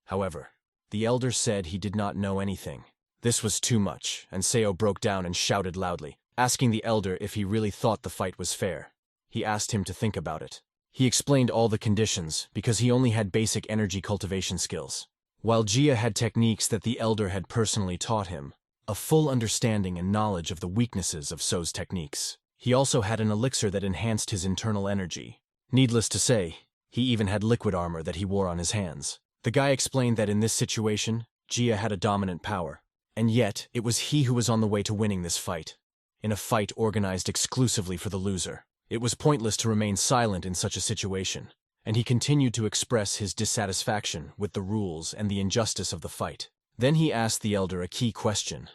However, the elder said he did not know anything. This was too much, and Seo broke down and shouted loudly, asking the elder if he really thought the fight was fair. He asked him to think about it. He explained all the conditions, because he only had basic energy cultivation skills, while Jia had techniques that the elder had personally taught him, a full understanding and knowledge of the weaknesses of So's techniques. He also had an elixir that enhanced his internal energy. Needless to say, he even had liquid armor that he wore on his hands. The guy explained that in this situation, Jia had a dominant power, and yet it was he who was on the way to winning this fight, in a fight organized exclusively for the loser. It was pointless to remain silent in such a situation, and he continued to express his dissatisfaction with the rules and the injustice of the fight. Then he asked the elder a key question.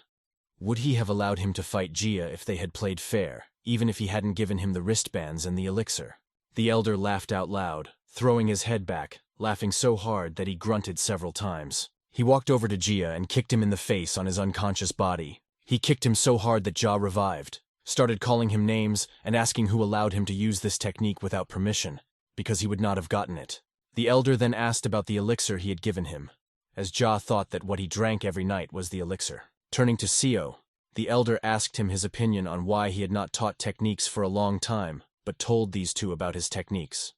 Would he have allowed him to fight Jia if they had played fair, even if he hadn't given him the wristbands and the elixir? The elder laughed out loud, throwing his head back, laughing so hard that he grunted several times. He walked over to Jia and kicked him in the face on his unconscious body. He kicked him so hard that Ja revived, started calling him names and asking who allowed him to use this technique without permission, because he would not have gotten it. The elder then asked about the elixir he had given him, as Ja thought that what he drank every night was the elixir. Turning to Seo, the elder asked him his opinion on why he had not taught techniques for a long time, but told these two about his techniques.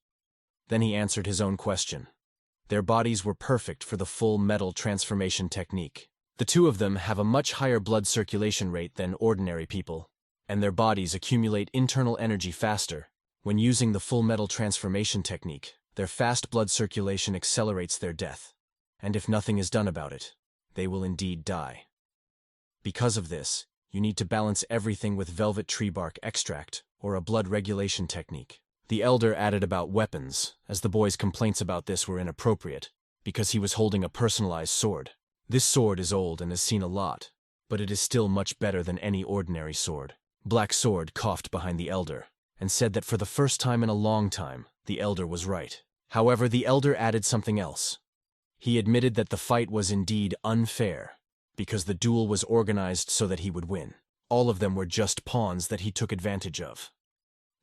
Then he answered his own question. Their bodies were perfect for the full metal transformation technique. The two of them have a much higher blood circulation rate than ordinary people, and their bodies accumulate internal energy faster. When using the full metal transformation technique, their fast blood circulation accelerates their death, and if nothing is done about it, they will indeed die. Because of this, you need to balance everything with velvet tree bark extract or a blood regulation technique. The elder added about weapons, as the boy's complaints about this were inappropriate, because he was holding a personalized sword. This sword is old and has seen a lot, but it is still much better than any ordinary sword. Black Sword coughed behind the elder, and said that for the first time in a long time, the elder was right. However, the elder added something else. He admitted that the fight was indeed unfair, because the duel was organized so that he would win. All of them were just pawns that he took advantage of.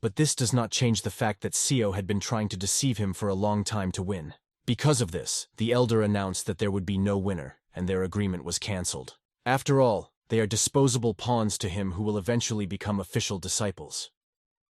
But this does not change the fact that Seo had been trying to deceive him for a long time to win. Because of this, the elder announced that there would be no winner, and their agreement was cancelled. After all, they are disposable pawns to him who will eventually become official disciples.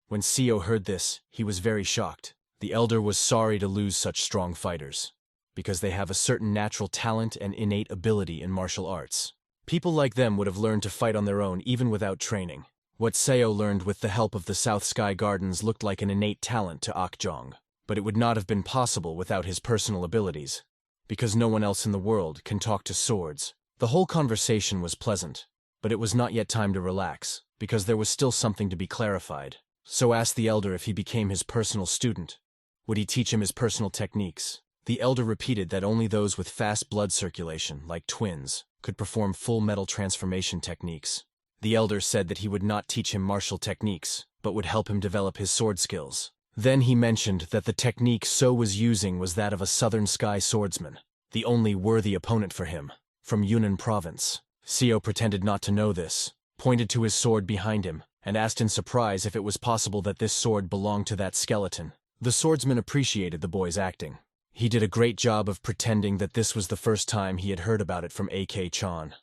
When Seo heard this, he was very shocked. The elder was sorry to lose such strong fighters, because they have a certain natural talent and innate ability in martial arts. People like them would have learned to fight on their own even without training. What Seo learned with the help of the South Sky Gardens looked like an innate talent to Akjong, but it would not have been possible without his personal abilities, because no one else in the world can talk to swords. The whole conversation was pleasant, but it was not yet time to relax, because there was still something to be clarified. So asked the elder if he became his personal student. Would he teach him his personal techniques? The elder repeated that only those with fast blood circulation, like twins, could perform full metal transformation techniques. The elder said that he would not teach him martial techniques, but would help him develop his sword skills. Then he mentioned that the technique So was using was that of a Southern Sky swordsman, the only worthy opponent for him, from Yunnan province. Seo pretended not to know this, pointed to his sword behind him, and asked in surprise if it was possible that this sword belonged to that skeleton. The swordsman appreciated the boy's acting. He did a great job of pretending that this was the first time he had heard about it from AK-chan.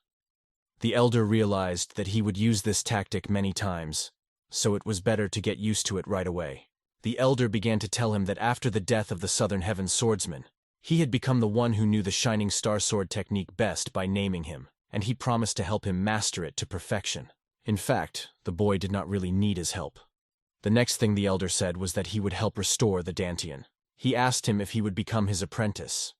The elder realized that he would use this tactic many times, so it was better to get used to it right away. The elder began to tell him that after the death of the Southern Heavens swordsman, he had become the one who knew the Shining Star Sword technique best by naming him, and he promised to help him master it to perfection. In fact, the boy did not really need his help. The next thing the elder said was that he would help restore the Dantian. He asked him if he would become his apprentice.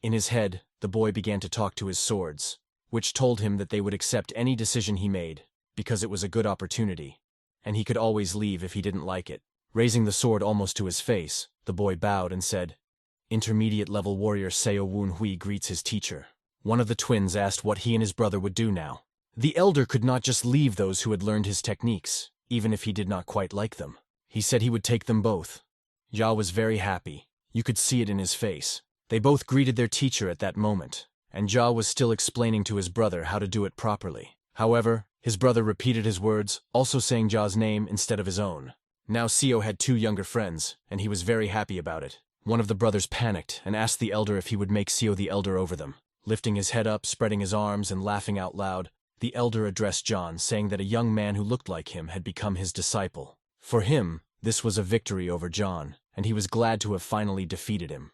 In his head, the boy began to talk to his swords, which told him that they would accept any decision he made, because it was a good opportunity, and he could always leave if he didn't like it. Raising the sword almost to his face, the boy bowed and said, "Intermediate-level warrior Seo Woon-hui greets his teacher." One of the twins asked what he and his brother would do now. The elder could not just leave those who had learned his techniques, even if he did not quite like them. He said he would take them both. Ja was very happy. You could see it in his face. They both greeted their teacher at that moment, and Ja was still explaining to his brother how to do it properly. However, his brother repeated his words, also saying Ja's name instead of his own. Now Seo had two younger friends, and he was very happy about it. One of the brothers panicked and asked the elder if he would make Seo the elder over them. Lifting his head up, spreading his arms, and laughing out loud, the elder addressed John, saying that a young man who looked like him had become his disciple. For him, this was a victory over John, and he was glad to have finally defeated him.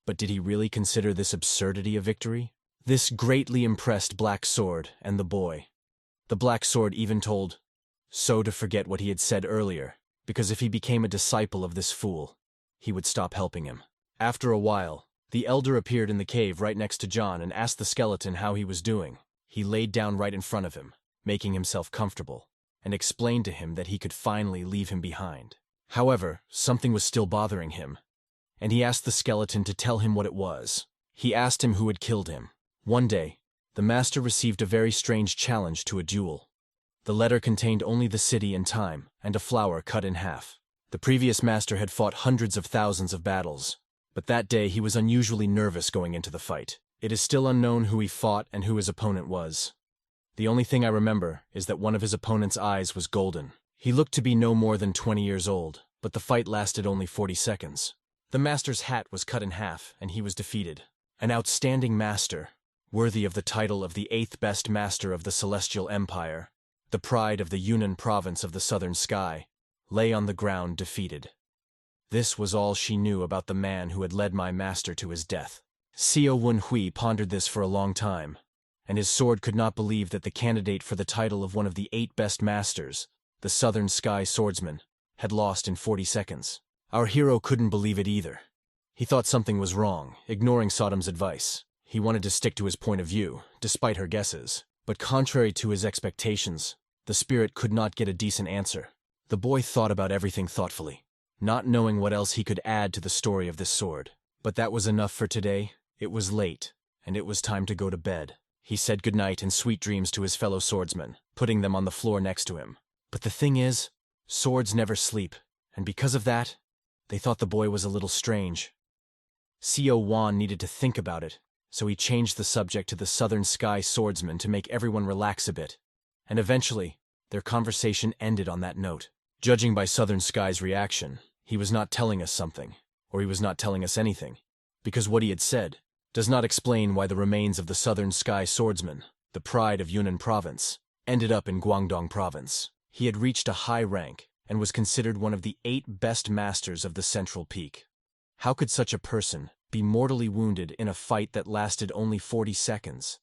But did he really consider this absurdity a victory? This greatly impressed Black Sword and the boy. The Black Sword even told So to forget what he had said earlier, because if he became a disciple of this fool, he would stop helping him. After a while, the elder appeared in the cave right next to John and asked the skeleton how he was doing. He laid down right in front of him, making himself comfortable, and explained to him that he could finally leave him behind. However, something was still bothering him, and he asked the skeleton to tell him what it was. He asked him who had killed him. One day, the master received a very strange challenge to a duel. The letter contained only the city and time, and a flower cut in half. The previous master had fought hundreds of thousands of battles, but that day he was unusually nervous going into the fight. It is still unknown who he fought and who his opponent was. The only thing I remember is that one of his opponent's eyes was golden. He looked to be no more than 20 years old, but the fight lasted only 40 seconds. The master's hat was cut in half, and he was defeated. An outstanding master, worthy of the title of the 8th best master of the Celestial Empire, the pride of the Yunnan province of the Southern Sky, lay on the ground defeated. This was all she knew about the man who had led my master to his death. Seo Woon-hui pondered this for a long time, and his sword could not believe that the candidate for the title of one of the 8 best masters, the Southern Sky swordsman, had lost in 40 seconds. Our hero couldn't believe it either. He thought something was wrong, ignoring Sodom's advice. He wanted to stick to his point of view, despite her guesses. But contrary to his expectations, the spirit could not get a decent answer. The boy thought about everything thoughtfully, not knowing what else he could add to the story of this sword. But that was enough for today. It was late, and it was time to go to bed. He said goodnight and sweet dreams to his fellow swordsmen, putting them on the floor next to him. But the thing is, swords never sleep, and because of that, they thought the boy was a little strange. Seo Wan needed to think about it, so he changed the subject to the Southern Sky swordsman to make everyone relax a bit, and eventually, their conversation ended on that note. Judging by Southern Sky's reaction, he was not telling us something, or he was not telling us anything, because what he had said does not explain why the remains of the Southern Sky swordsman, the pride of Yunnan province, ended up in Guangdong province. He had reached a high rank and was considered one of the 8 best masters of the Central Peak. How could such a person be mortally wounded in a fight that lasted only 40 seconds?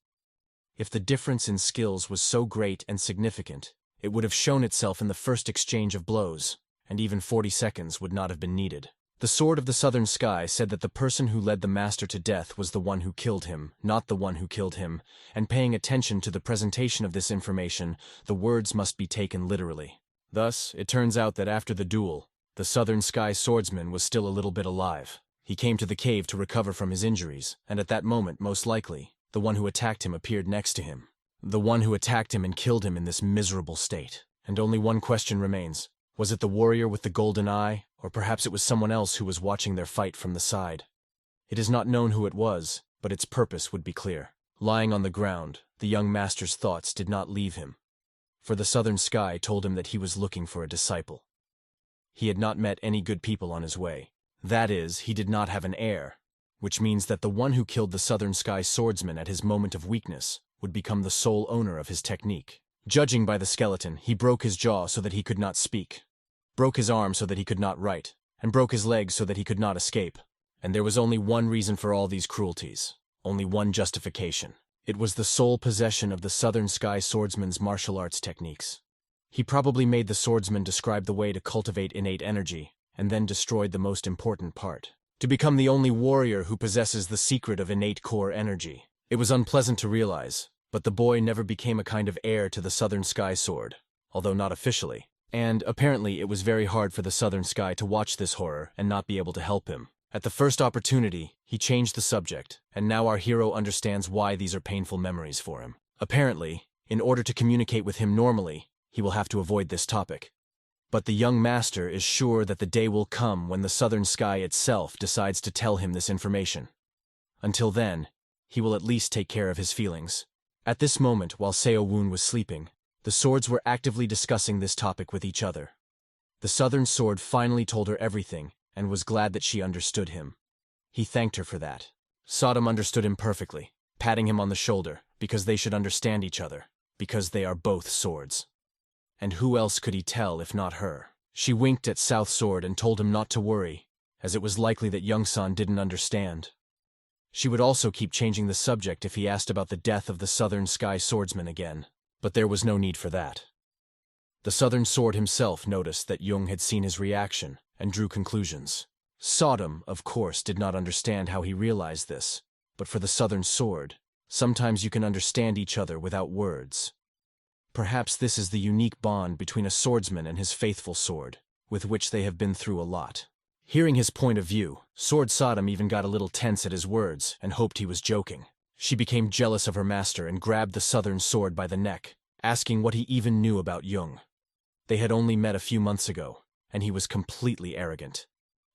If the difference in skills was so great and significant, it would have shown itself in the first exchange of blows, and even 40 seconds would not have been needed. The Sword of the Southern Sky said that the person who led the master to death was the one who killed him, not the one who killed him, and paying attention to the presentation of this information, the words must be taken literally. Thus, it turns out that after the duel, the Southern Sky swordsman was still a little bit alive. He came to the cave to recover from his injuries, and at that moment, most likely, the one who attacked him appeared next to him. The one who attacked him and killed him in this miserable state. And only one question remains. Was it the warrior with the golden eye, or perhaps it was someone else who was watching their fight from the side? It is not known who it was, but its purpose would be clear. Lying on the ground, the young master's thoughts did not leave him, for the Southern Sky told him that he was looking for a disciple. He had not met any good people on his way. That is, he did not have an heir, which means that the one who killed the Southern Sky swordsman at his moment of weakness would become the sole owner of his technique. Judging by the skeleton, he broke his jaw so that he could not speak, broke his arm so that he could not write, and broke his legs so that he could not escape. And there was only one reason for all these cruelties, only one justification. It was the sole possession of the Southern Sky swordsman's martial arts techniques. He probably made the swordsman describe the way to cultivate innate energy, and then destroyed the most important part, to become the only warrior who possesses the secret of innate core energy. It was unpleasant to realize, but the boy never became a kind of heir to the Southern Sky sword, although not officially. And apparently it was very hard for the Southern Sky to watch this horror and not be able to help him. At the first opportunity, he changed the subject, and now our hero understands why these are painful memories for him. Apparently, in order to communicate with him normally, he will have to avoid this topic. But the young master is sure that the day will come when the Southern Sky itself decides to tell him this information. Until then, he will at least take care of his feelings. At this moment, while Seo Woon was sleeping, the swords were actively discussing this topic with each other. The Southern Sword finally told her everything and was glad that she understood him. He thanked her for that. Sodom understood him perfectly, patting him on the shoulder, because they should understand each other, because they are both swords. And who else could he tell if not her? She winked at South Sword and told him not to worry, as it was likely that Young-san didn't understand. She would also keep changing the subject if he asked about the death of the Southern Sky swordsman again. But there was no need for that. The Southern Sword himself noticed that Jung had seen his reaction and drew conclusions. Sodom, of course, did not understand how he realized this, but for the Southern Sword, sometimes you can understand each other without words. Perhaps this is the unique bond between a swordsman and his faithful sword, with which they have been through a lot. Hearing his point of view, Sword Sodom even got a little tense at his words and hoped he was joking. She became jealous of her master and grabbed the Southern Sword by the neck, asking what he even knew about Jung. They had only met a few months ago, and he was completely arrogant.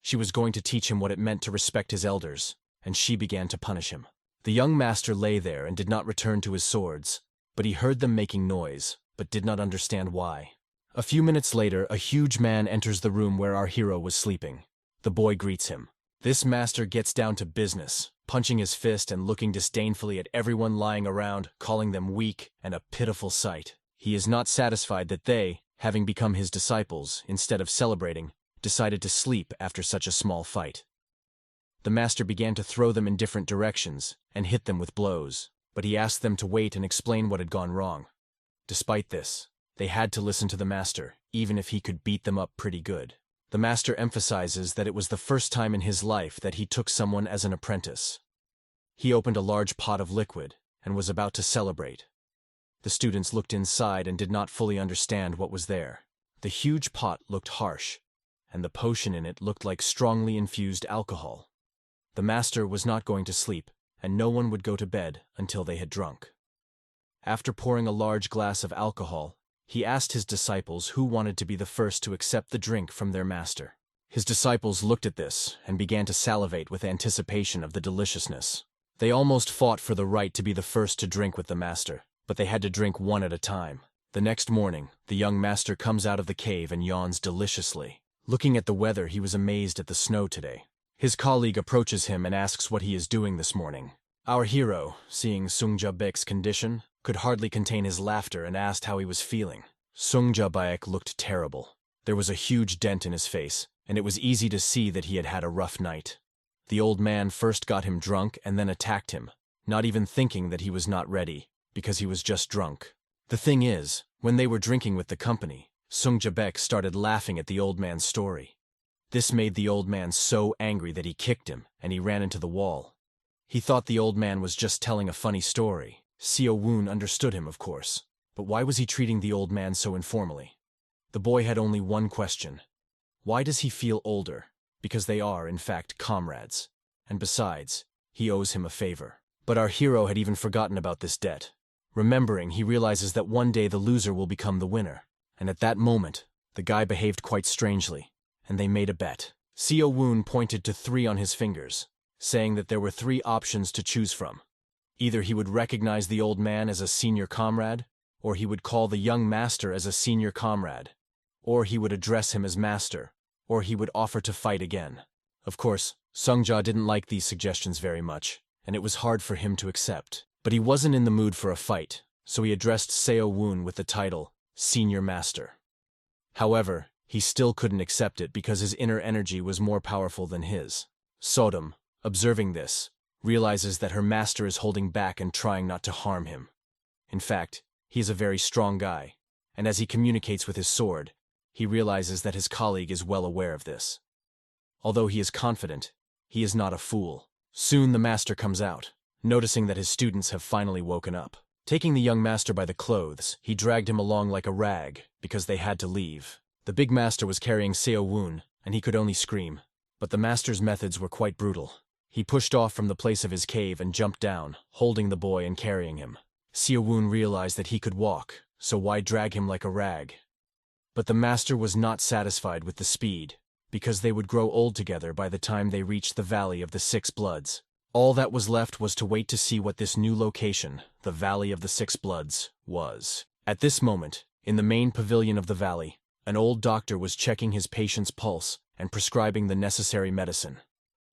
She was going to teach him what it meant to respect his elders, and she began to punish him. The young master lay there and did not return to his swords, but he heard them making noise, but did not understand why. A few minutes later, a huge man enters the room where our hero was sleeping. The boy greets him. This master gets down to business, punching his fist and looking disdainfully at everyone lying around, calling them weak and a pitiful sight. He is not satisfied that they, having become his disciples, instead of celebrating, decided to sleep after such a small fight. The master began to throw them in different directions and hit them with blows, but he asked them to wait and explain what had gone wrong. Despite this, they had to listen to the master, even if he could beat them up pretty good. The master emphasizes that it was the first time in his life that he took someone as an apprentice. He opened a large pot of liquid and was about to celebrate. The students looked inside and did not fully understand what was there. The huge pot looked harsh, and the potion in it looked like strongly infused alcohol. The master was not going to sleep, and no one would go to bed until they had drunk. After pouring a large glass of alcohol, he asked his disciples who wanted to be the first to accept the drink from their master. His disciples looked at this and began to salivate with anticipation of the deliciousness. They almost fought for the right to be the first to drink with the master, but they had to drink one at a time. The next morning, the young master comes out of the cave and yawns deliciously. Looking at the weather, he was amazed at the snow today. His colleague approaches him and asks what he is doing this morning. Our hero, seeing Sungja Baek's condition, could hardly contain his laughter and asked how he was feeling. Sungja Baek looked terrible. There was a huge dent in his face, and it was easy to see that he had had a rough night. The old man first got him drunk and then attacked him, not even thinking that he was not ready, because he was just drunk. The thing is, when they were drinking with the company, Sungja Baek started laughing at the old man's story. This made the old man so angry that he kicked him, and he ran into the wall. He thought the old man was just telling a funny story. Seo Woon understood him, of course, but why was he treating the old man so informally? The boy had only one question. Why does he feel older? Because they are, in fact, comrades. And besides, he owes him a favor. But our hero had even forgotten about this debt. Remembering, he realizes that one day the loser will become the winner. And at that moment, the guy behaved quite strangely, and they made a bet. Seo Woon pointed to 3 on his fingers, saying that there were 3 options to choose from. Either he would recognize the old man as a senior comrade, or he would call the young master as a senior comrade, or he would address him as master, or he would offer to fight again. Of course, Sungja didn't like these suggestions very much, and it was hard for him to accept. But he wasn't in the mood for a fight, so he addressed Seo Woon with the title, Senior Master. However, he still couldn't accept it because his inner energy was more powerful than his. Sodom, observing this, realizes that her master is holding back and trying not to harm him. In fact, he is a very strong guy, and as he communicates with his sword, he realizes that his colleague is well aware of this. Although he is confident, he is not a fool. Soon the master comes out, noticing that his students have finally woken up. Taking the young master by the clothes, he dragged him along like a rag, because they had to leave. The big master was carrying Seo Woon, and he could only scream. But the master's methods were quite brutal. He pushed off from the place of his cave and jumped down, holding the boy and carrying him. Seo Woon realized that he could walk, so why drag him like a rag? But the master was not satisfied with the speed, because they would grow old together by the time they reached the Valley of the 6 Bloods. All that was left was to wait to see what this new location, the Valley of the 6 Bloods, was. At this moment, in the main pavilion of the valley, an old doctor was checking his patient's pulse and prescribing the necessary medicine.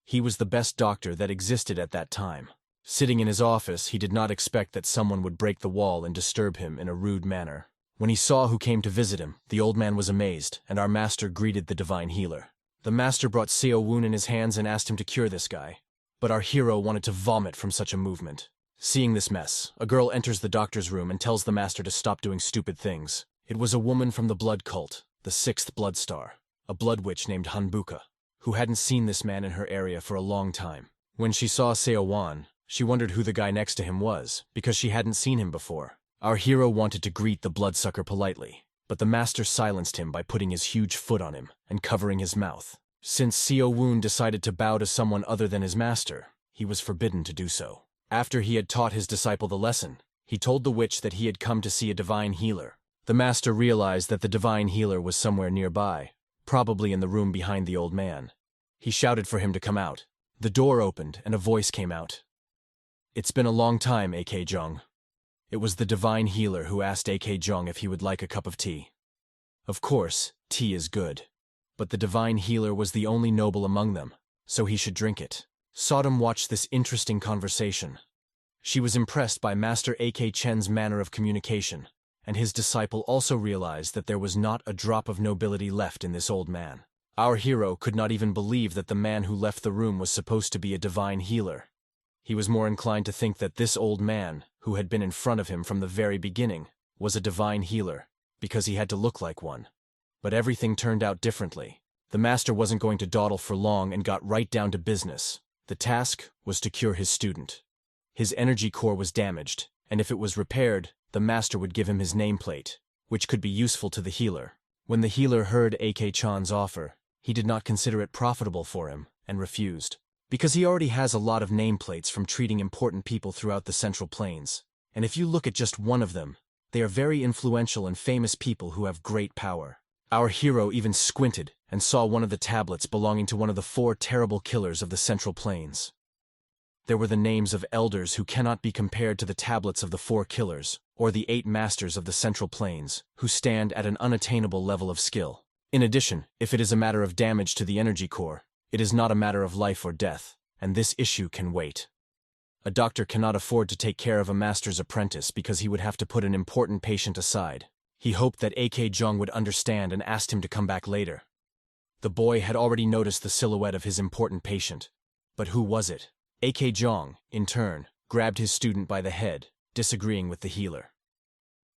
He was the best doctor that existed at that time. Sitting in his office, he did not expect that someone would break the wall and disturb him in a rude manner. When he saw who came to visit him, the old man was amazed, and our master greeted the divine healer. The master brought Seo Woon in his hands and asked him to cure this guy. But our hero wanted to vomit from such a movement. Seeing this mess, a girl enters the doctor's room and tells the master to stop doing stupid things. It was a woman from the blood cult, the 6th Blood Star, a blood witch named Hanbuka, who hadn't seen this man in her area for a long time. When she saw Seo Woon, she wondered who the guy next to him was, because she hadn't seen him before. Our hero wanted to greet the bloodsucker politely, but the master silenced him by putting his huge foot on him and covering his mouth. Since Seo Woon decided to bow to someone other than his master, he was forbidden to do so. After he had taught his disciple the lesson, he told the witch that he had come to see a divine healer. The master realized that the divine healer was somewhere nearby, probably in the room behind the old man. He shouted for him to come out. The door opened and a voice came out. "It's been a long time, A.K. Jung." It was the divine healer who asked A.K. Jung if he would like a cup of tea. Of course, tea is good. But the divine healer was the only noble among them, so he should drink it. Sodom watched this interesting conversation. She was impressed by Master A.K. Chen's manner of communication, and his disciple also realized that there was not a drop of nobility left in this old man. Our hero could not even believe that the man who left the room was supposed to be a divine healer. He was more inclined to think that this old man, who had been in front of him from the very beginning, was a divine healer, because he had to look like one. But everything turned out differently. The master wasn't going to dawdle for long and got right down to business. The task was to cure his student. His energy core was damaged, and if it was repaired, the master would give him his nameplate, which could be useful to the healer. When the healer heard A.K. Chan's offer, he did not consider it profitable for him and refused. Because he already has a lot of nameplates from treating important people throughout the Central Plains. And if you look at just one of them, they are very influential and famous people who have great power. Our hero even squinted and saw one of the tablets belonging to one of the 4 terrible killers of the Central Plains. there were the names of elders who cannot be compared to the tablets of the 4 killers, or the 8 masters of the Central Plains, who stand at an unattainable level of skill. In addition, if it is a matter of damage to the energy core, it is not a matter of life or death, and this issue can wait. A doctor cannot afford to take care of a master's apprentice because he would have to put an important patient aside. He hoped that AK Jong would understand and asked him to come back later. The boy had already noticed the silhouette of his important patient. But who was it? AK Jong, in turn, grabbed his student by the head, disagreeing with the healer.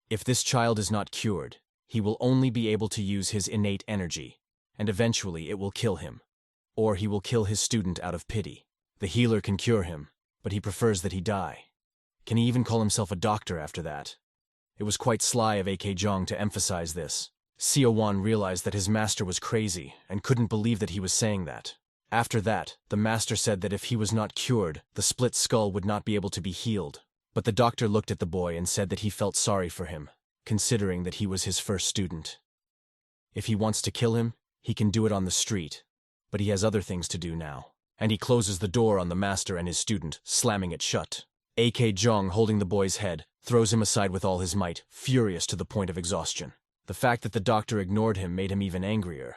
If this child is not cured, he will only be able to use his innate energy, and eventually it will kill him. Or he will kill his student out of pity. The healer can cure him, but he prefers that he die. Can he even call himself a doctor after that? It was quite sly of AK Jong to emphasize this. Seo Wan realized that his master was crazy and couldn't believe that he was saying that. After that, the master said that if he was not cured, the split skull would not be able to be healed. But the doctor looked at the boy and said that he felt sorry for him, considering that he was his first student. If he wants to kill him, he can do it on the street, but he has other things to do now. And he closes the door on the master and his student, slamming it shut. AK Jong, holding the boy's head, throws him aside with all his might, furious to the point of exhaustion. The fact that the doctor ignored him made him even angrier.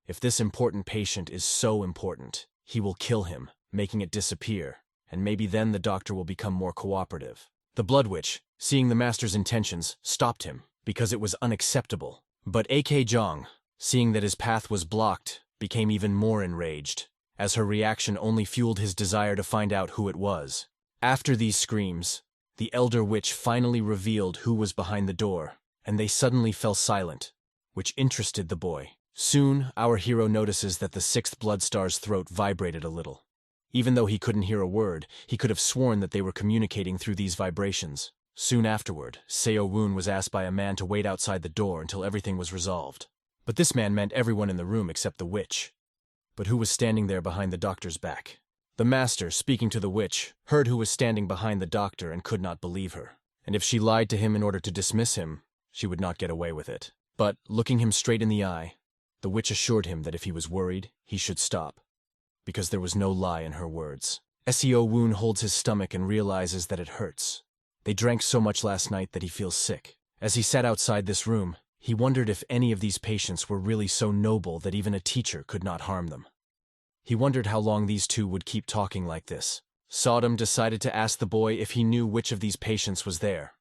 If this important patient is so important, he will kill him, making it disappear, and maybe then the doctor will become more cooperative. The Blood Witch, seeing the master's intentions, stopped him, because it was unacceptable. But AK Jong, seeing that his path was blocked, became even more enraged, as her reaction only fueled his desire to find out who it was. After these screams, the Elder Witch finally revealed who was behind the door, and they suddenly fell silent, which interested the boy. Soon, our hero notices that the 6th blood star's throat vibrated a little. Even though he couldn't hear a word, he could have sworn that they were communicating through these vibrations. Soon afterward, Seo Woon was asked by a man to wait outside the door until everything was resolved. But this man meant everyone in the room except the witch. But who was standing there behind the doctor's back? The master, speaking to the witch, heard who was standing behind the doctor and could not believe her. And if she lied to him in order to dismiss him, she would not get away with it. But, looking him straight in the eye, the witch assured him that if he was worried, he should stop, because there was no lie in her words. Seo Woon holds his stomach and realizes that it hurts. They drank so much last night that he feels sick. As he sat outside this room, he wondered if any of these patients were really so noble that even a teacher could not harm them. He wondered how long these two would keep talking like this. Sodom decided to ask the boy if he knew which of these patients was there.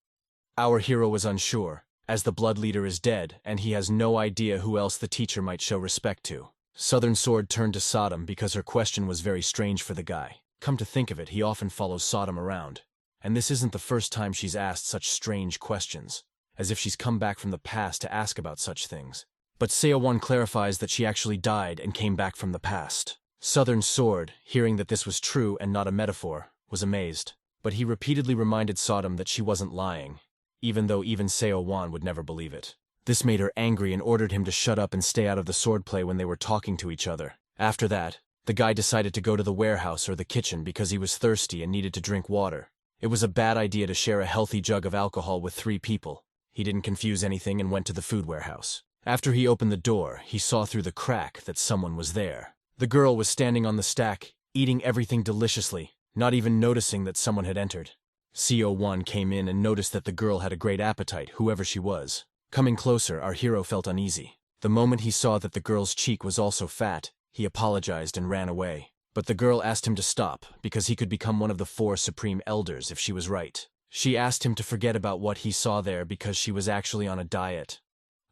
Our hero was unsure, as the blood leader is dead and he has no idea who else the teacher might show respect to. Southern Sword turned to Sodom because her question was very strange for the guy. Come to think of it, he often follows Sodom around. And this isn't the first time she's asked such strange questions, as if she's come back from the past to ask about such things. But Seo Won clarifies that she actually died and came back from the past. Southern Sword, hearing that this was true and not a metaphor, was amazed. But he repeatedly reminded Sodom that she wasn't lying, even though even Seo Won would never believe it. This made her angry and ordered him to shut up and stay out of the swordplay when they were talking to each other. After that, the guy decided to go to the warehouse or the kitchen because he was thirsty and needed to drink water. It was a bad idea to share a healthy jug of alcohol with 3 people. He didn't confuse anything and went to the food warehouse. After he opened the door, he saw through the crack that someone was there. The girl was standing on the stack, eating everything deliciously, not even noticing that someone had entered. Seo Won came in and noticed that the girl had a great appetite, whoever she was. Coming closer, our hero felt uneasy. The moment he saw that the girl's cheek was also fat, he apologized and ran away. But the girl asked him to stop, because he could become one of the 4 supreme elders if she was right. She asked him to forget about what he saw there because she was actually on a diet.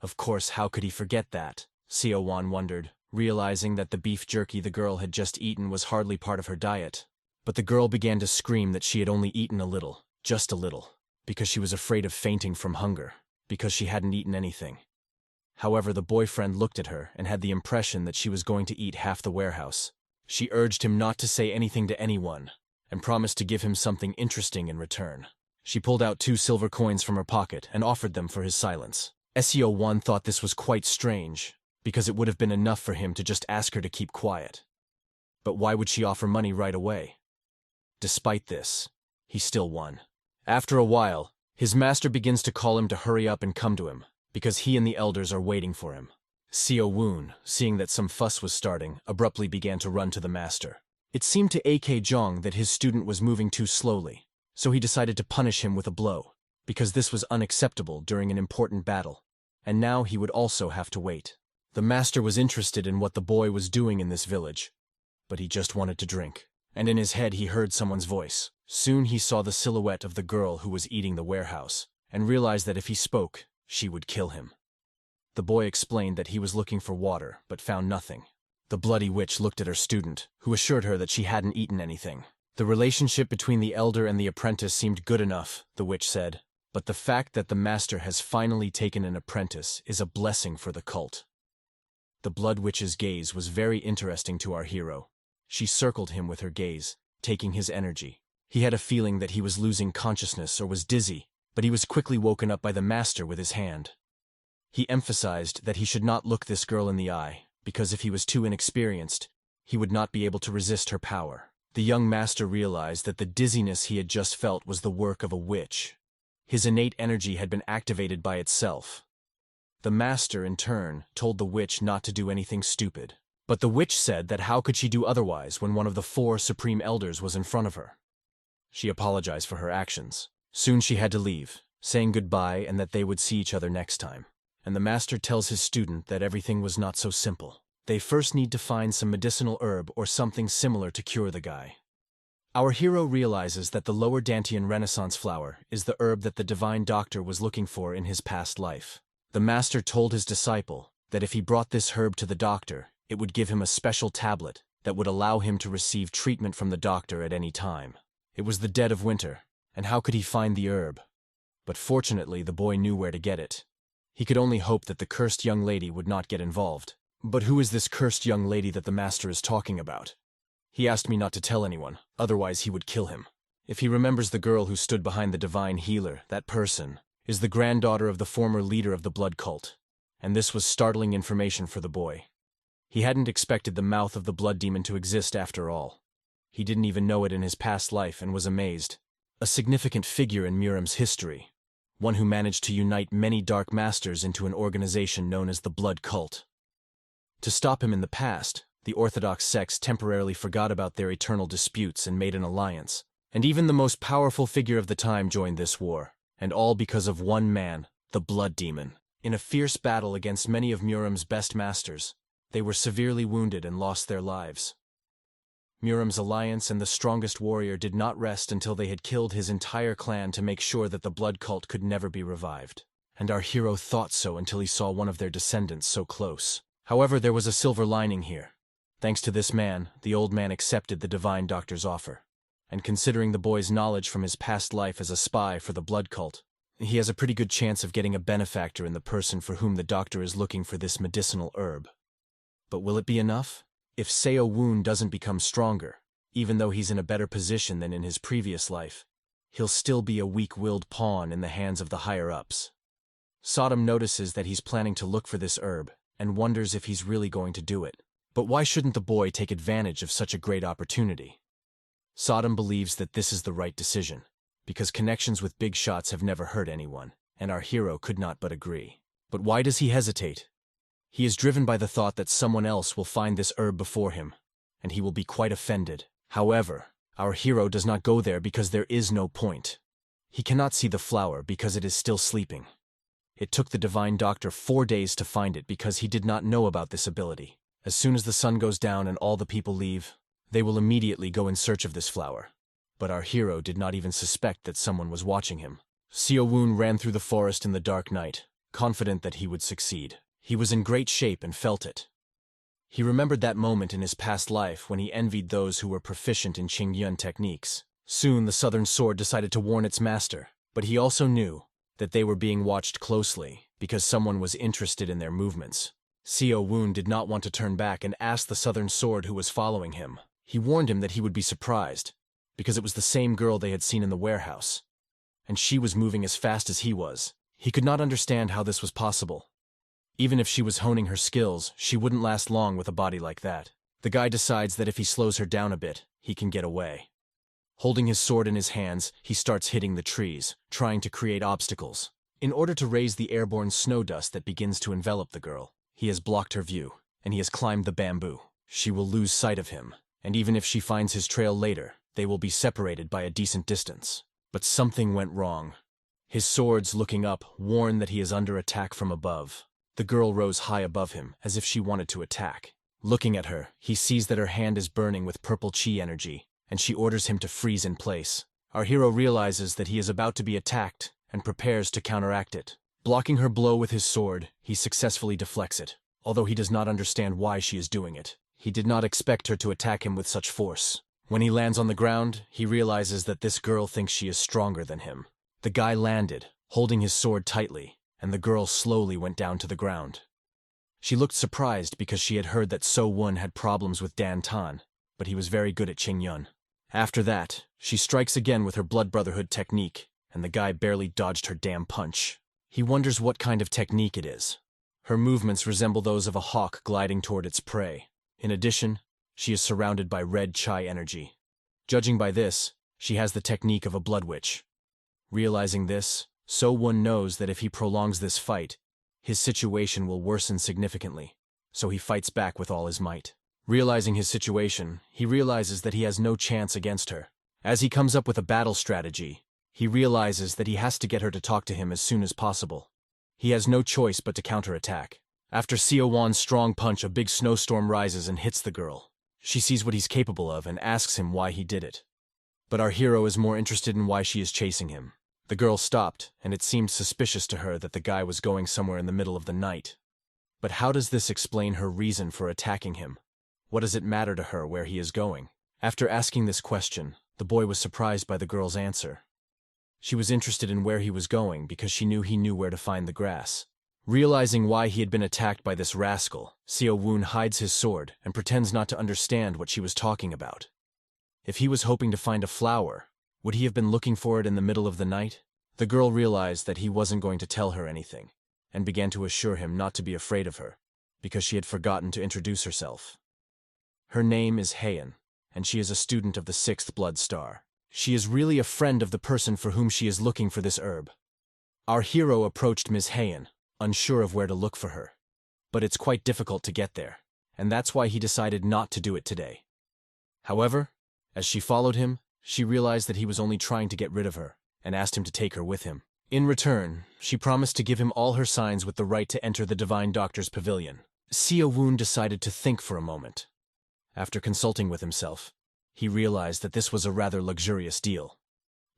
Of course, how could he forget that? Seo Won wondered, realizing that the beef jerky the girl had just eaten was hardly part of her diet. But the girl began to scream that she had only eaten a little, just a little, because she was afraid of fainting from hunger, because she hadn't eaten anything. However, the boyfriend looked at her and had the impression that she was going to eat half the warehouse. She urged him not to say anything to anyone, and promised to give him something interesting in return. She pulled out 2 silver coins from her pocket and offered them for his silence. Seo Won thought this was quite strange, because it would have been enough for him to just ask her to keep quiet. But why would she offer money right away? Despite this, he still won. After a while, his master begins to call him to hurry up and come to him, because he and the elders are waiting for him. Seo Woon, seeing that some fuss was starting, abruptly began to run to the master. It seemed to AK Jong that his student was moving too slowly, so he decided to punish him with a blow, because this was unacceptable during an important battle, and now he would also have to wait. The master was interested in what the boy was doing in this village, but he just wanted to drink. And in his head he heard someone's voice. Soon he saw the silhouette of the girl who was eating the warehouse, and realized that if he spoke, she would kill him. The boy explained that he was looking for water, but found nothing. The bloody witch looked at her student, who assured her that she hadn't eaten anything. The relationship between the elder and the apprentice seemed good enough, the witch said, but the fact that the master has finally taken an apprentice is a blessing for the cult. The blood witch's gaze was very interesting to our hero. She circled him with her gaze, taking his energy. He had a feeling that he was losing consciousness or was dizzy, but he was quickly woken up by the master with his hand. He emphasized that he should not look this girl in the eye, because if he was too inexperienced, he would not be able to resist her power. The young master realized that the dizziness he had just felt was the work of a witch. His innate energy had been activated by itself. The master, in turn, told the witch not to do anything stupid. But the witch said that how could she do otherwise when one of the 4 supreme elders was in front of her? She apologized for her actions. Soon she had to leave, saying goodbye and that they would see each other next time. And the master tells his student that everything was not so simple. They first need to find some medicinal herb or something similar to cure the guy. Our hero realizes that the Lower Dantian Renaissance flower is the herb that the divine doctor was looking for in his past life. The master told his disciple that if he brought this herb to the doctor, it would give him a special tablet that would allow him to receive treatment from the doctor at any time. It was the dead of winter, and how could he find the herb? But fortunately, the boy knew where to get it. He could only hope that the cursed young lady would not get involved. But who is this cursed young lady that the master is talking about? He asked me not to tell anyone, otherwise he would kill him. If he remembers the girl who stood behind the divine healer, that person is the granddaughter of the former leader of the blood cult. And this was startling information for the boy. He hadn't expected the mouth of the blood demon to exist after all. He didn't even know it in his past life and was amazed. A significant figure in Muram's history. One who managed to unite many dark masters into an organization known as the blood cult. To stop him in the past, the Orthodox sects temporarily forgot about their eternal disputes and made an alliance. And even the most powerful figure of the time joined this war. And all because of one man, the blood demon. In a fierce battle against many of Muram's best masters, they were severely wounded and lost their lives. Muram's alliance and the strongest warrior did not rest until they had killed his entire clan to make sure that the blood cult could never be revived. And our hero thought so until he saw one of their descendants so close. However, there was a silver lining here. Thanks to this man, the old man accepted the divine doctor's offer. And considering the boy's knowledge from his past life as a spy for the blood cult, he has a pretty good chance of getting a benefactor in the person for whom the doctor is looking for this medicinal herb. But will it be enough? If Seo Woon doesn't become stronger, even though he's in a better position than in his previous life, he'll still be a weak-willed pawn in the hands of the higher-ups. Sodom notices that he's planning to look for this herb, and wonders if he's really going to do it. But why shouldn't the boy take advantage of such a great opportunity? Sodom believes that this is the right decision, because connections with big shots have never hurt anyone, and our hero could not but agree. But why does he hesitate? He is driven by the thought that someone else will find this herb before him, and he will be quite offended. However, our hero does not go there because there is no point. He cannot see the flower because it is still sleeping. It took the divine doctor 4 days to find it because he did not know about this ability. As soon as the sun goes down and all the people leave, they will immediately go in search of this flower. But our hero did not even suspect that someone was watching him. Seo Woon ran through the forest in the dark night, confident that he would succeed. He was in great shape and felt it. He remembered that moment in his past life when he envied those who were proficient in Qingyun techniques. Soon the Southern Sword decided to warn its master, but he also knew that they were being watched closely because someone was interested in their movements. Seo Woon did not want to turn back and ask the Southern Sword who was following him. He warned him that he would be surprised, because it was the same girl they had seen in the warehouse. And she was moving as fast as he was. He could not understand how this was possible. Even if she was honing her skills, she wouldn't last long with a body like that. The guy decides that if he slows her down a bit, he can get away. Holding his sword in his hands, he starts hitting the trees, trying to create obstacles. In order to raise the airborne snow dust that begins to envelop the girl, he has blocked her view, and he has climbed the bamboo. She will lose sight of him, and even if she finds his trail later, they will be separated by a decent distance. But something went wrong. His swords, looking up, warn that he is under attack from above. The girl rose high above him, as if she wanted to attack. Looking at her, he sees that her hand is burning with purple chi energy, and she orders him to freeze in place. Our hero realizes that he is about to be attacked, and prepares to counteract it. Blocking her blow with his sword, he successfully deflects it, although he does not understand why she is doing it. He did not expect her to attack him with such force. When he lands on the ground, he realizes that this girl thinks she is stronger than him. The guy landed, holding his sword tightly, and the girl slowly went down to the ground. She looked surprised because she had heard that So Won had problems with Dan Tan, but he was very good at Qing Yun. After that, she strikes again with her Blood Brotherhood technique, and the guy barely dodged her damn punch. He wonders what kind of technique it is. Her movements resemble those of a hawk gliding toward its prey. In addition, she is surrounded by red chi energy. Judging by this, she has the technique of a blood witch. Realizing this, So Won knows that if he prolongs this fight, his situation will worsen significantly, so he fights back with all his might. Realizing his situation, he realizes that he has no chance against her. As he comes up with a battle strategy, he realizes that he has to get her to talk to him as soon as possible. He has no choice but to counterattack. After Seo Wan's strong punch, a big snowstorm rises and hits the girl. She sees what he's capable of and asks him why he did it. But our hero is more interested in why she is chasing him. The girl stopped, and it seemed suspicious to her that the guy was going somewhere in the middle of the night. But how does this explain her reason for attacking him? What does it matter to her where he is going? After asking this question, the boy was surprised by the girl's answer. She was interested in where he was going because she knew he knew where to find the grass. Realizing why he had been attacked by this rascal, Seo Woon hides his sword and pretends not to understand what she was talking about. If he was hoping to find a flower, would he have been looking for it in the middle of the night? The girl realized that he wasn't going to tell her anything, and began to assure him not to be afraid of her, because she had forgotten to introduce herself. Her name is Heian, and she is a student of the 6th Blood Star. She is really a friend of the person for whom she is looking for this herb. Our hero approached Ms. Heian, unsure of where to look for her. But it's quite difficult to get there, and that's why he decided not to do it today. However, as she followed him, she realized that he was only trying to get rid of her, and asked him to take her with him. In return, she promised to give him all her signs with the right to enter the Divine Doctor's pavilion. Seo Woon decided to think for a moment. After consulting with himself, he realized that this was a rather luxurious deal.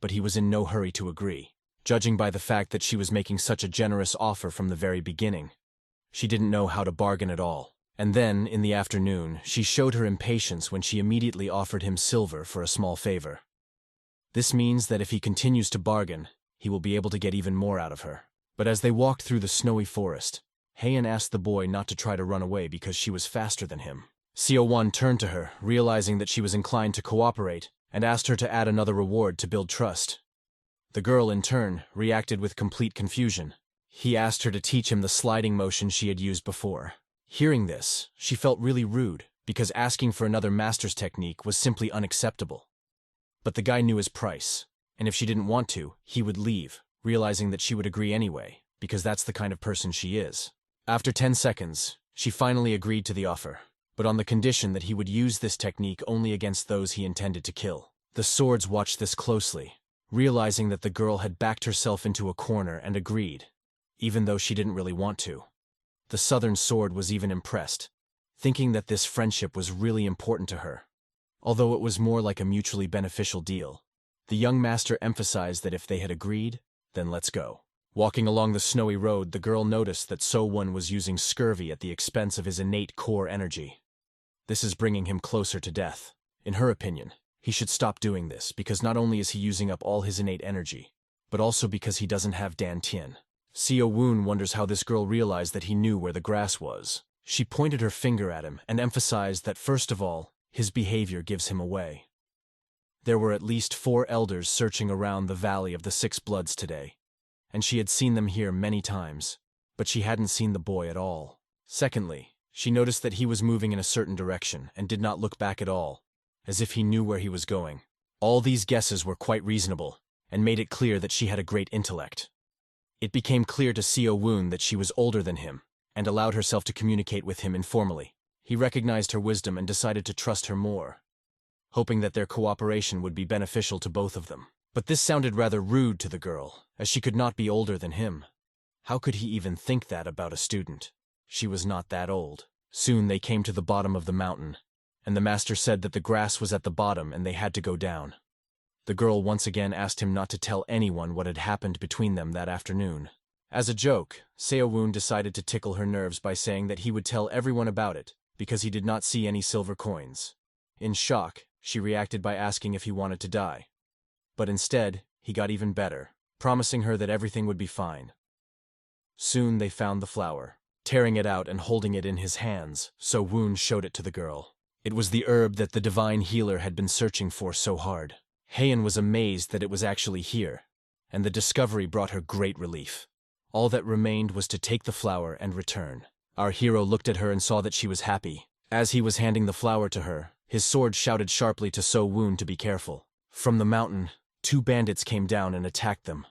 But he was in no hurry to agree, judging by the fact that she was making such a generous offer from the very beginning. She didn't know how to bargain at all. And then, in the afternoon, she showed her impatience when she immediately offered him silver for a small favor. This means that if he continues to bargain, he will be able to get even more out of her. But as they walked through the snowy forest, Heian asked the boy not to try to run away because she was faster than him. Seo Won turned to her, realizing that she was inclined to cooperate, and asked her to add another reward to build trust. The girl, in turn, reacted with complete confusion. He asked her to teach him the sliding motion she had used before. Hearing this, she felt really rude, because asking for another master's technique was simply unacceptable. But the guy knew his price, and if she didn't want to, he would leave, realizing that she would agree anyway, because that's the kind of person she is. After 10 seconds, she finally agreed to the offer, but on the condition that he would use this technique only against those he intended to kill. The swords watched this closely, realizing that the girl had backed herself into a corner and agreed, even though she didn't really want to. The Southern Sword was even impressed, thinking that this friendship was really important to her. Although it was more like a mutually beneficial deal, the young master emphasized that if they had agreed, then let's go. Walking along the snowy road, the girl noticed that So Won was using scurvy at the expense of his innate core energy. This is bringing him closer to death. In her opinion, he should stop doing this because not only is he using up all his innate energy, but also because he doesn't have Dan Tien. Seo Woon wonders how this girl realized that he knew where the grass was. She pointed her finger at him and emphasized that first of all, his behavior gives him away. There were at least 4 elders searching around the Valley of the 6 Bloods today, and she had seen them here many times, but she hadn't seen the boy at all. Secondly, she noticed that he was moving in a certain direction and did not look back at all, as if he knew where he was going. All these guesses were quite reasonable, and made it clear that she had a great intellect. It became clear to Seo Woon that she was older than him, and allowed herself to communicate with him informally. He recognized her wisdom and decided to trust her more. hoping that their cooperation would be beneficial to both of them. But this sounded rather rude to the girl, as she could not be older than him. How could he even think that about a student? She was not that old. Soon they came to the bottom of the mountain, and the master said that the grass was at the bottom and they had to go down. The girl once again asked him not to tell anyone what had happened between them that afternoon. As a joke, Seo-woon decided to tickle her nerves by saying that he would tell everyone about it, because he did not see any silver coins. In shock, she reacted by asking if he wanted to die. But instead, he got even better, promising her that everything would be fine. Soon they found the flower. Tearing it out and holding it in his hands, Seo-woon showed it to the girl. It was the herb that the divine healer had been searching for so hard. Heian was amazed that it was actually here, and the discovery brought her great relief. All that remained was to take the flower and return. Our hero looked at her and saw that she was happy. As he was handing the flower to her, his sword shouted sharply to Seo-woon to be careful. From the mountain, 2 bandits came down and attacked them.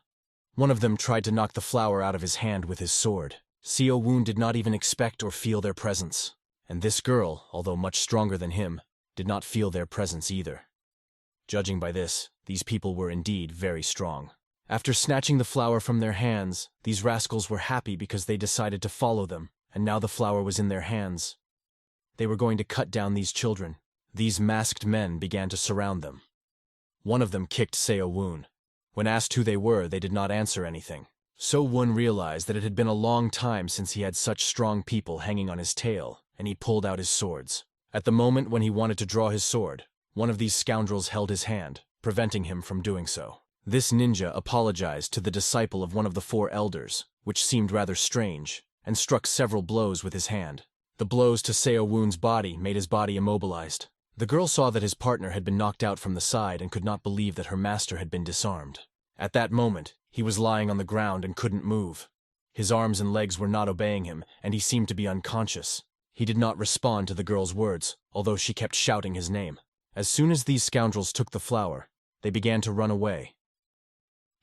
One of them tried to knock the flower out of his hand with his sword. Seo-woon did not even expect or feel their presence, and this girl, although much stronger than him, did not feel their presence either. Judging by this, these people were indeed very strong. After snatching the flower from their hands, these rascals were happy because they decided to follow them, and now the flower was in their hands. They were going to cut down these children. These masked men began to surround them. One of them kicked Seo-woon. When asked who they were, they did not answer anything. Seo-woon realized that it had been a long time since he had such strong people hanging on his tail, and he pulled out his swords. At the moment when he wanted to draw his sword, one of these scoundrels held his hand, preventing him from doing so. This ninja apologized to the disciple of one of the 4 elders, which seemed rather strange, and struck several blows with his hand. The blows to Seo-woon's body made his body immobilized. The girl saw that his partner had been knocked out from the side and could not believe that her master had been disarmed. At that moment, he was lying on the ground and couldn't move. His arms and legs were not obeying him, and he seemed to be unconscious. He did not respond to the girl's words, although she kept shouting his name. As soon as these scoundrels took the flower, they began to run away.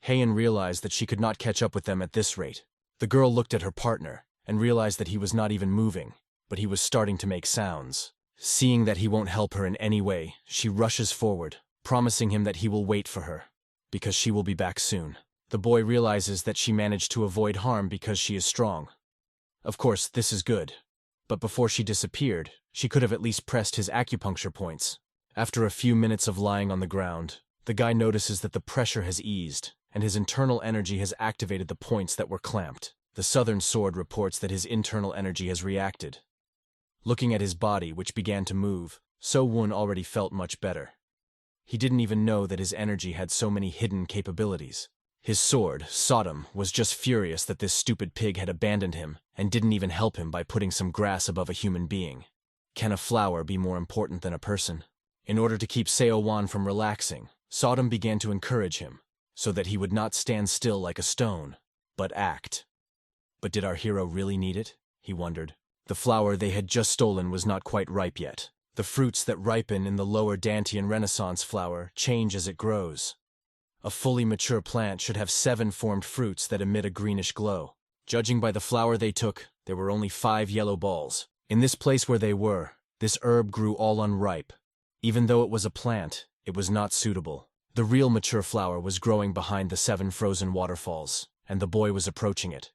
Heian realized that she could not catch up with them at this rate. The girl looked at her partner and realized that he was not even moving, but he was starting to make sounds. Seeing that he won't help her in any way, she rushes forward, promising him that he will wait for her, because she will be back soon. The boy realizes that she managed to avoid harm because she is strong. Of course, this is good, but before she disappeared, she could have at least pressed his acupuncture points. After a few minutes of lying on the ground, the guy notices that the pressure has eased, and his internal energy has activated the points that were clamped. The southern sword reports that his internal energy has reacted. Looking at his body, which began to move, Seo-woon already felt much better. He didn't even know that his energy had so many hidden capabilities. His sword, Sodom, was just furious that this stupid pig had abandoned him and didn't even help him by putting some grass above a human being. Can a flower be more important than a person? In order to keep Seo-woon from relaxing, Sodom began to encourage him, so that he would not stand still like a stone, but act. But did our hero really need it? He wondered. The flower they had just stolen was not quite ripe yet. The fruits that ripen in the lower Dantian Renaissance flower change as it grows. A fully mature plant should have 7 formed fruits that emit a greenish glow. Judging by the flower they took, there were only 5 yellow balls. In this place where they were, this herb grew all unripe. Even though it was a plant, it was not suitable. The real mature flower was growing behind the 7 frozen waterfalls, and the boy was approaching it.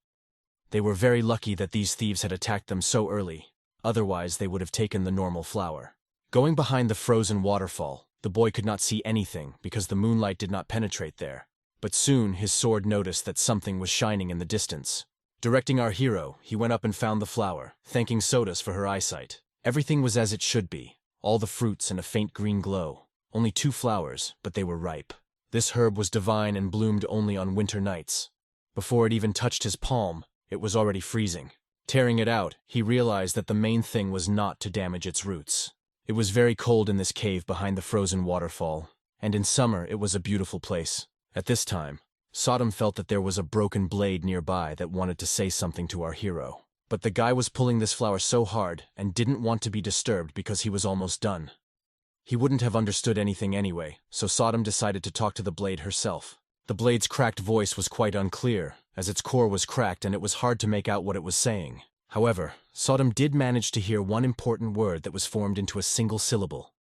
They were very lucky that these thieves had attacked them so early, otherwise they would have taken the normal flower. Going behind the frozen waterfall, the boy could not see anything because the moonlight did not penetrate there. But soon his sword noticed that something was shining in the distance. Directing our hero, he went up and found the flower, thanking Sodas for her eyesight. Everything was as it should be, all the fruits in a faint green glow. Only 2 flowers, but they were ripe. This herb was divine and bloomed only on winter nights. Before it even touched his palm, it was already freezing. Tearing it out, he realized that the main thing was not to damage its roots. It was very cold in this cave behind the frozen waterfall, and in summer it was a beautiful place. At this time, Sodom felt that there was a broken blade nearby that wanted to say something to our hero. But the guy was pulling this flower so hard and didn't want to be disturbed because he was almost done. He wouldn't have understood anything anyway, so Sodom decided to talk to the blade herself. The blade's cracked voice was quite unclear, as its core was cracked and it was hard to make out what it was saying. However, Sodom did manage to hear one important word that was formed into a single syllable.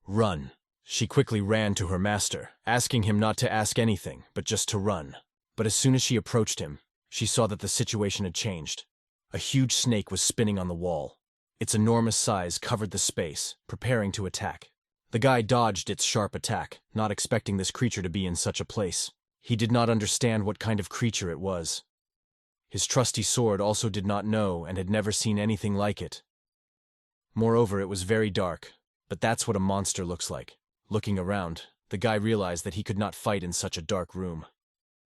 Run. She quickly ran to her master, asking him not to ask anything, but just to run. But as soon as she approached him, she saw that the situation had changed. A huge snake was spinning on the wall. Its enormous size covered the space, preparing to attack. The guy dodged its sharp attack, not expecting this creature to be in such a place. He did not understand what kind of creature it was. His trusty sword also did not know and had never seen anything like it. Moreover, it was very dark, but that's what a monster looks like. Looking around, the guy realized that he could not fight in such a dark room.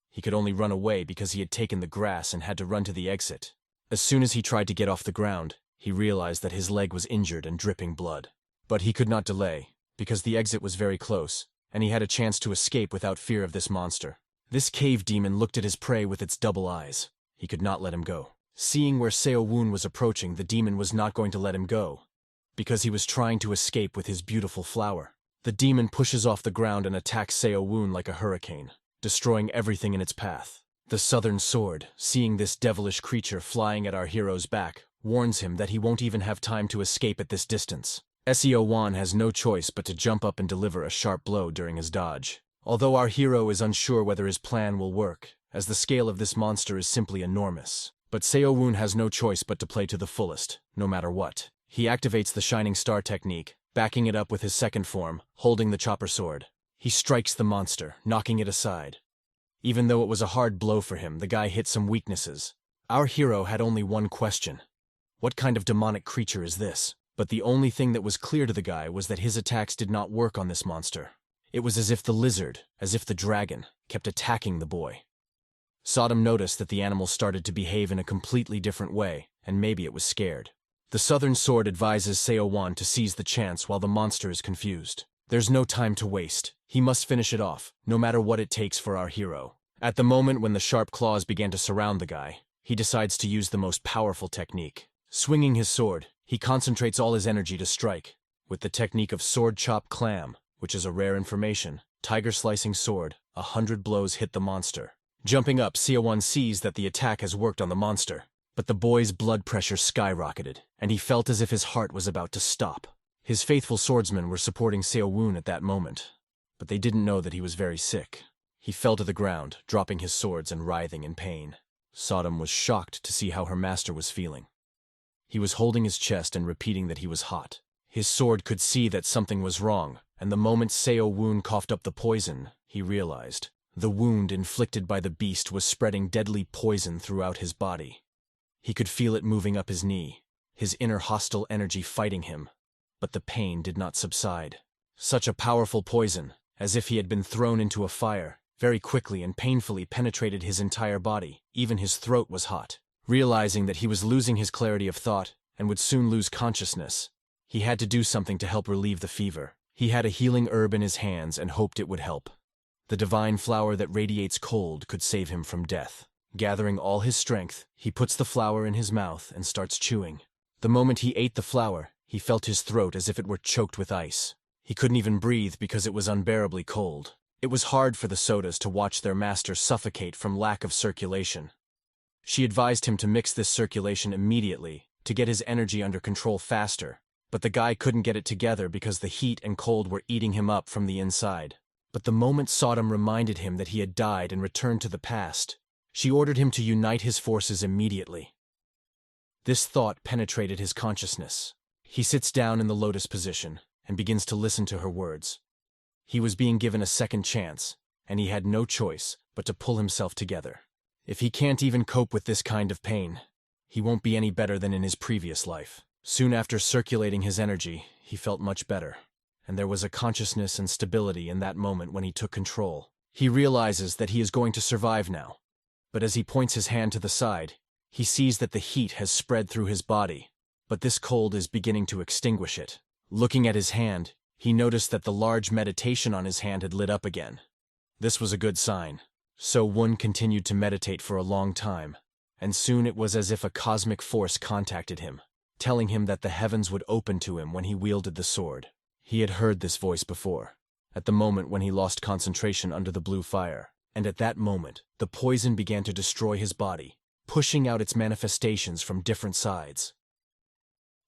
He could only run away because he had taken the grass and had to run to the exit. As soon as he tried to get off the ground, he realized that his leg was injured and dripping blood. But he could not delay, because the exit was very close, and he had a chance to escape without fear of this monster. This cave demon looked at his prey with its double eyes. He could not let him go. Seeing where Seo-woon was approaching, the demon was not going to let him go, because he was trying to escape with his beautiful flower. The demon pushes off the ground and attacks Seo-woon like a hurricane, destroying everything in its path. The southern sword, seeing this devilish creature flying at our hero's back, warns him that he won't even have time to escape at this distance. Seo-won has no choice but to jump up and deliver a sharp blow during his dodge. Although our hero is unsure whether his plan will work, as the scale of this monster is simply enormous. But Seo-woon has no choice but to play to the fullest, no matter what. He activates the Shining Star technique, backing it up with his second form, holding the chopper sword. He strikes the monster, knocking it aside. Even though it was a hard blow for him, the guy hit some weaknesses. Our hero had only one question. What kind of demonic creature is this? But the only thing that was clear to the guy was that his attacks did not work on this monster. It was as if the lizard, as if the dragon, kept attacking the boy. Sodom noticed that the animal started to behave in a completely different way, and maybe it was scared. The southern sword advises Seo-won to seize the chance while the monster is confused. There's no time to waste. He must finish it off, no matter what it takes for our hero. At the moment when the sharp claws began to surround the guy, he decides to use the most powerful technique. Swinging his sword, he concentrates all his energy to strike. With the technique of sword chop clam, which is a rare information, tiger slicing sword, 100 blows hit the monster. Jumping up, Seo-won sees that the attack has worked on the monster. But the boy's blood pressure skyrocketed, and he felt as if his heart was about to stop. His faithful swordsmen were supporting Seo-woon at that moment, but they didn't know that he was very sick. He fell to the ground, dropping his swords and writhing in pain. Sodom was shocked to see how her master was feeling. He was holding his chest and repeating that he was hot. His sword could see that something was wrong, and the moment Seo-woon coughed up the poison, he realized. The wound inflicted by the beast was spreading deadly poison throughout his body. He could feel it moving up his knee, his inner hostile energy fighting him, but the pain did not subside. Such a powerful poison, as if he had been thrown into a fire, very quickly and painfully penetrated his entire body. Even his throat was hot. Realizing that he was losing his clarity of thought and would soon lose consciousness, he had to do something to help relieve the fever. He had a healing herb in his hands and hoped it would help. The divine flower that radiates cold could save him from death. Gathering all his strength, he puts the flower in his mouth and starts chewing. The moment he ate the flower, he felt his throat as if it were choked with ice. He couldn't even breathe because it was unbearably cold. It was hard for the sodas to watch their master suffocate from lack of circulation. She advised him to mix this circulation immediately to get his energy under control faster, but the guy couldn't get it together because the heat and cold were eating him up from the inside. But the moment Sodom reminded him that he had died and returned to the past, she ordered him to unite his forces immediately. This thought penetrated his consciousness. He sits down in the lotus position and begins to listen to her words. He was being given a second chance, and he had no choice but to pull himself together. If he can't even cope with this kind of pain, he won't be any better than in his previous life. Soon after circulating his energy, he felt much better, and there was a consciousness and stability in that moment when he took control. He realizes that he is going to survive now. But as he points his hand to the side, he sees that the heat has spread through his body, but this cold is beginning to extinguish it. Looking at his hand, he noticed that the large meditation on his hand had lit up again. This was a good sign. So Woon continued to meditate for a long time, and soon it was as if a cosmic force contacted him, telling him that the heavens would open to him when he wielded the sword. He had heard this voice before, at the moment when he lost concentration under the blue fire. And at that moment, the poison began to destroy his body, pushing out its manifestations from different sides.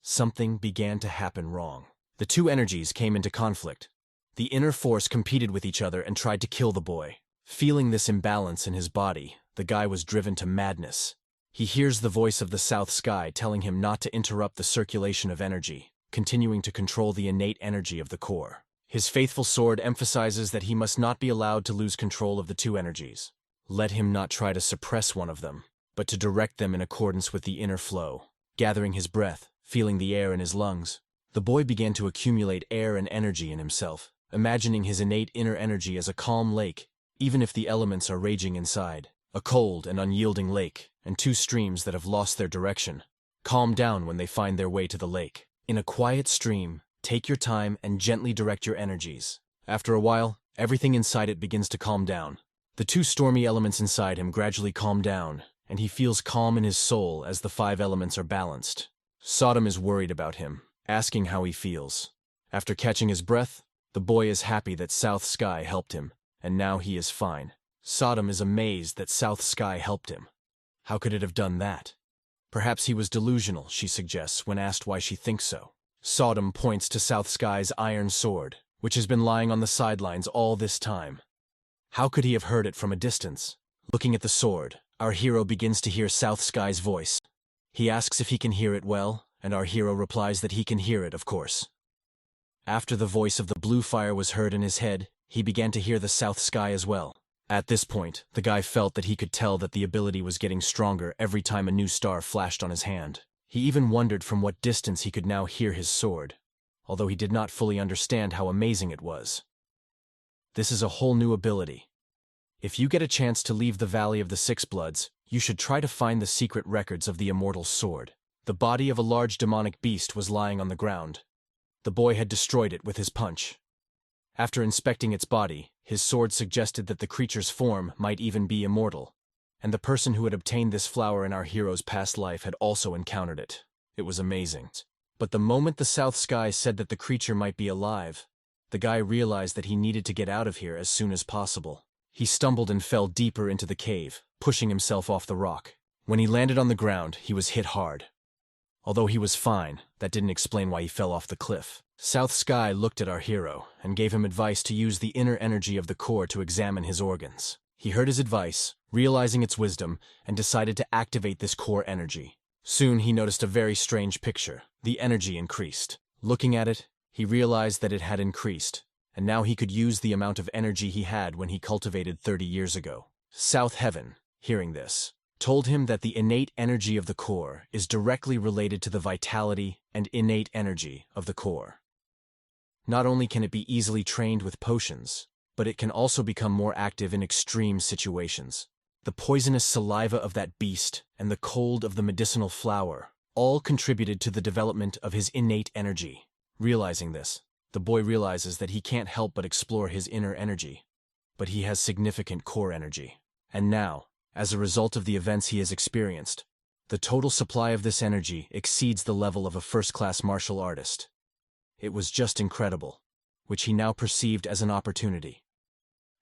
Something began to happen wrong. The two energies came into conflict. The inner force competed with each other and tried to kill the boy. Feeling this imbalance in his body, the guy was driven to madness. He hears the voice of the South Sky telling him not to interrupt the circulation of energy, continuing to control the innate energy of the core. His faithful sword emphasizes that he must not be allowed to lose control of the two energies. Let him not try to suppress one of them, but to direct them in accordance with the inner flow. Gathering his breath, feeling the air in his lungs, the boy began to accumulate air and energy in himself, imagining his innate inner energy as a calm lake, even if the elements are raging inside. A cold and unyielding lake, and two streams that have lost their direction. Calm down when they find their way to the lake. In a quiet stream, take your time and gently direct your energies. After a while, everything inside it begins to calm down. The two stormy elements inside him gradually calm down, and he feels calm in his soul as the 5 elements are balanced. Sodom is worried about him, asking how he feels. After catching his breath, the boy is happy that South Sky helped him, and now he is fine. Sodom is amazed that South Sky helped him. How could it have done that? Perhaps he was delusional, she suggests when asked why she thinks so. Sodom points to South Sky's iron sword, which has been lying on the sidelines all this time. How could he have heard it from a distance? Looking at the sword, our hero begins to hear South Sky's voice. He asks if he can hear it well, and our hero replies that he can hear it, of course. After the voice of the blue fire was heard in his head, he began to hear the South Sky as well. At this point, the guy felt that he could tell that the ability was getting stronger every time a new star flashed on his hand. He even wondered from what distance he could now hear his sword, although he did not fully understand how amazing it was. This is a whole new ability. If you get a chance to leave the Valley of the Six Bloods, you should try to find the secret records of the immortal sword. The body of a large demonic beast was lying on the ground. The boy had destroyed it with his punch. After inspecting its body, his sword suggested that the creature's form might even be immortal, and the person who had obtained this flower in our hero's past life had also encountered it. It was amazing. But the moment the South Sky said that the creature might be alive, the guy realized that he needed to get out of here as soon as possible. He stumbled and fell deeper into the cave, pushing himself off the rock. When he landed on the ground, he was hit hard. Although he was fine, that didn't explain why he fell off the cliff. South Sky looked at our hero and gave him advice to use the inner energy of the core to examine his organs. He heard his advice, realizing its wisdom, and decided to activate this core energy. Soon he noticed a very strange picture. The energy increased. Looking at it, he realized that it had increased, and now he could use the amount of energy he had when he cultivated 30 years ago. South Heaven, hearing this, told him that the innate energy of the core is directly related to the vitality and innate energy of the core. Not only can it be easily trained with potions, but it can also become more active in extreme situations. The poisonous saliva of that beast and the cold of the medicinal flower all contributed to the development of his innate energy. Realizing this, the boy realizes that he can't help but explore his inner energy, but he has significant core energy. And now, as a result of the events he has experienced, the total supply of this energy exceeds the level of a first-class martial artist. It was just incredible, which he now perceived as an opportunity.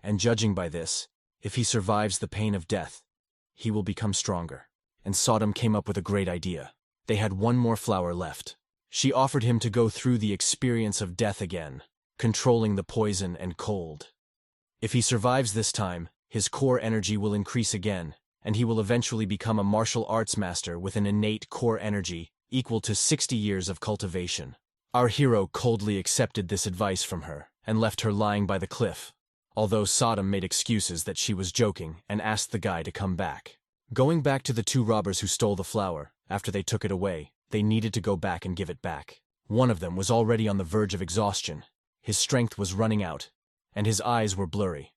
And judging by this, if he survives the pain of death, he will become stronger. And Sodom came up with a great idea. They had one more flower left. She offered him to go through the experience of death again, controlling the poison and cold. If he survives this time, his core energy will increase again, and he will eventually become a martial arts master with an innate core energy equal to 60 years of cultivation. Our hero coldly accepted this advice from her and left her lying by the cliff, although Sodom made excuses that she was joking and asked the guy to come back. Going back to the 2 robbers who stole the flower, after they took it away, they needed to go back and give it back. One of them was already on the verge of exhaustion. His strength was running out, and his eyes were blurry.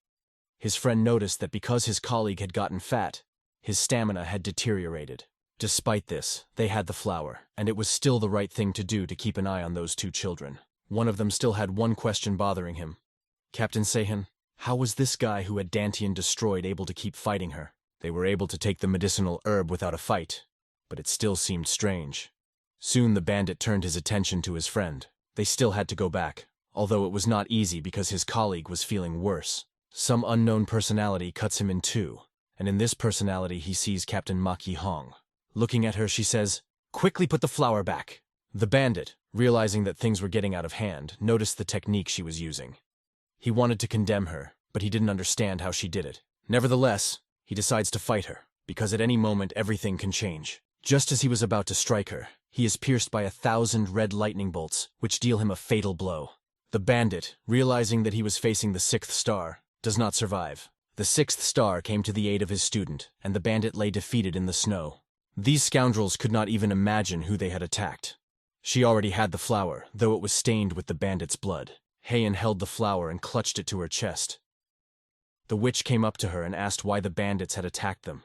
His friend noticed that because his colleague had gotten fat, his stamina had deteriorated. Despite this, they had the flower, and it was still the right thing to do to keep an eye on those 2 children. One of them still had one question bothering him. Captain Seihan, how was this guy who had Dantian destroyed able to keep fighting her? They were able to take the medicinal herb without a fight, but it still seemed strange. Soon the bandit turned his attention to his friend. They still had to go back, although it was not easy because his colleague was feeling worse. Some unknown personality cuts him in 2, and in this personality he sees Captain Maki Hong. Looking at her, she says, "Quickly put the flower back." The bandit, realizing that things were getting out of hand, noticed the technique she was using. He wanted to condemn her, but he didn't understand how she did it. Nevertheless, he decides to fight her, because at any moment everything can change. Just as he was about to strike her, he is pierced by 1,000 red lightning bolts, which deal him a fatal blow. The bandit, realizing that he was facing the 6th star, does not survive. The 6th star came to the aid of his student, and the bandit lay defeated in the snow. These scoundrels could not even imagine who they had attacked. She already had the flower, though it was stained with the bandit's blood. Heian held the flower and clutched it to her chest. The witch came up to her and asked why the bandits had attacked them.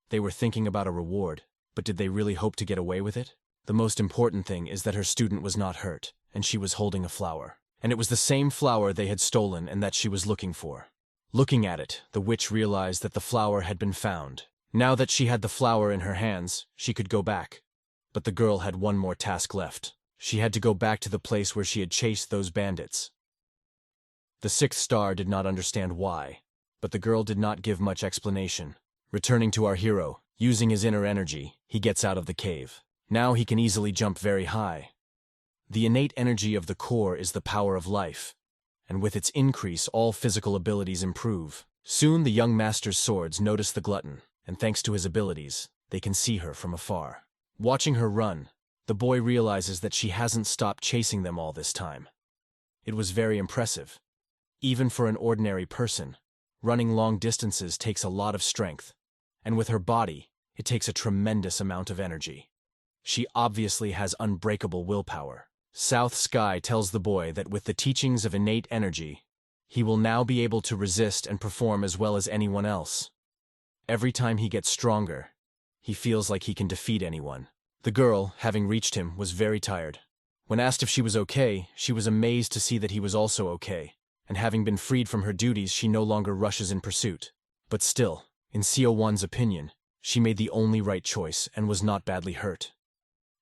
They were thinking about a reward, but did they really hope to get away with it? The most important thing is that her student was not hurt, and she was holding a flower. And it was the same flower they had stolen and that she was looking for. Looking at it, the witch realized that the flower had been found. Now that she had the flower in her hands, she could go back. But the girl had one more task left. She had to go back to the place where she had chased those bandits. The 6th star did not understand why, but the girl did not give much explanation. Returning to our hero, using his inner energy, he gets out of the cave. Now he can easily jump very high. The innate energy of the core is the power of life, and with its increase all physical abilities improve. Soon the young master's swords notice the glutton, and thanks to his abilities, they can see her from afar. Watching her run, the boy realizes that she hasn't stopped chasing them all this time. It was very impressive. Even for an ordinary person, running long distances takes a lot of strength, and with her body, it takes a tremendous amount of energy. She obviously has unbreakable willpower. South Sky tells the boy that with the teachings of innate energy, he will now be able to resist and perform as well as anyone else. Every time he gets stronger, he feels like he can defeat anyone. The girl, having reached him, was very tired. When asked if she was okay, she was amazed to see that he was also okay, and having been freed from her duties, she no longer rushes in pursuit. But still, in CO1's opinion, she made the only right choice and was not badly hurt.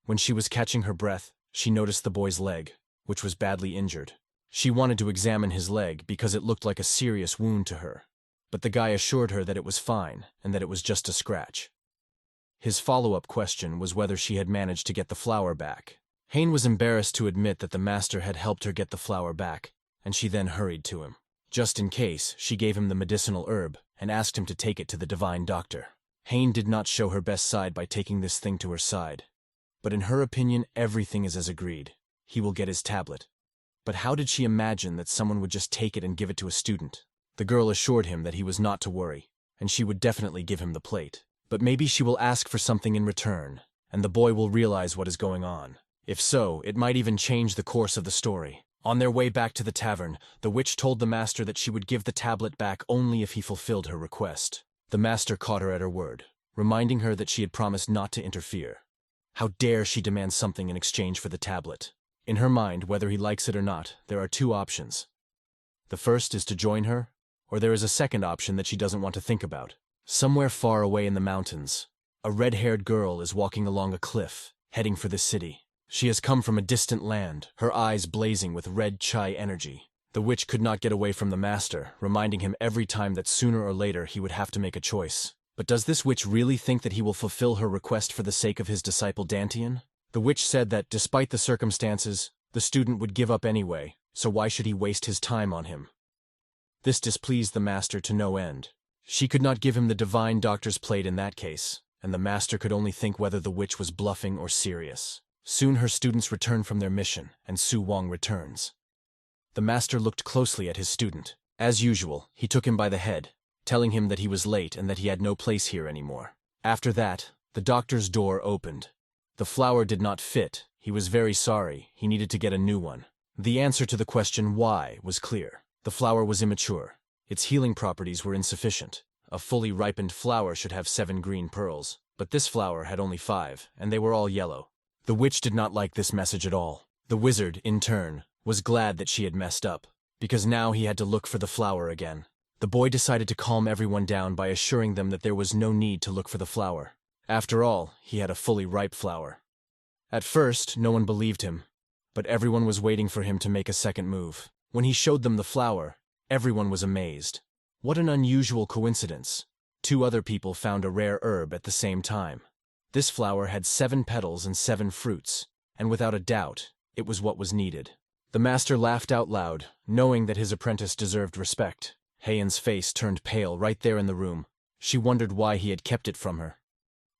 When she was catching her breath, she noticed the boy's leg, which was badly injured. She wanted to examine his leg because it looked like a serious wound to her, but the guy assured her that it was fine and that it was just a scratch. His follow-up question was whether she had managed to get the flower back. Heian was embarrassed to admit that the master had helped her get the flower back, and she then hurried to him. Just in case, she gave him the medicinal herb and asked him to take it to the divine doctor. Heian did not show her best side by taking this thing to her side. But in her opinion, everything is as agreed. He will get his tablet. But how did she imagine that someone would just take it and give it to a student? The girl assured him that he was not to worry, and she would definitely give him the plate. But maybe she will ask for something in return, and the boy will realize what is going on. If so, it might even change the course of the story. On their way back to the tavern, the witch told the master that she would give the tablet back only if he fulfilled her request. The master caught her at her word, reminding her that she had promised not to interfere. How dare she demand something in exchange for the tablet? In her mind, whether he likes it or not, there are two options. The first is to join her, or there is a second option that she doesn't want to think about. Somewhere far away in the mountains, a red-haired girl is walking along a cliff, heading for the city. She has come from a distant land, her eyes blazing with red chai energy. The witch could not get away from the master, reminding him every time that sooner or later he would have to make a choice. But does this witch really think that he will fulfill her request for the sake of his disciple Dantian? The witch said that, despite the circumstances, the student would give up anyway, so why should he waste his time on him? This displeased the master to no end. She could not give him the divine doctor's plate in that case, and the master could only think whether the witch was bluffing or serious. Soon her students return from their mission, and Su Wang returns. The master looked closely at his student. As usual, he took him by the head, telling him that he was late and that he had no place here anymore. After that, the doctor's door opened. The flower did not fit. He was very sorry. He needed to get a new one. The answer to the question why was clear. The flower was immature. Its healing properties were insufficient. A fully ripened flower should have 7 green pearls, but this flower had only 5, and they were all yellow. The witch did not like this message at all. The wizard, in turn, was glad that she had messed up, because now he had to look for the flower again. The boy decided to calm everyone down by assuring them that there was no need to look for the flower. After all, he had a fully ripe flower. At first, no one believed him, but everyone was waiting for him to make a second move. When he showed them the flower, everyone was amazed. What an unusual coincidence. 2 other people found a rare herb at the same time. This flower had 7 petals and 7 fruits, and without a doubt, it was what was needed. The master laughed out loud, knowing that his apprentice deserved respect. Heian's face turned pale right there in the room. She wondered why he had kept it from her.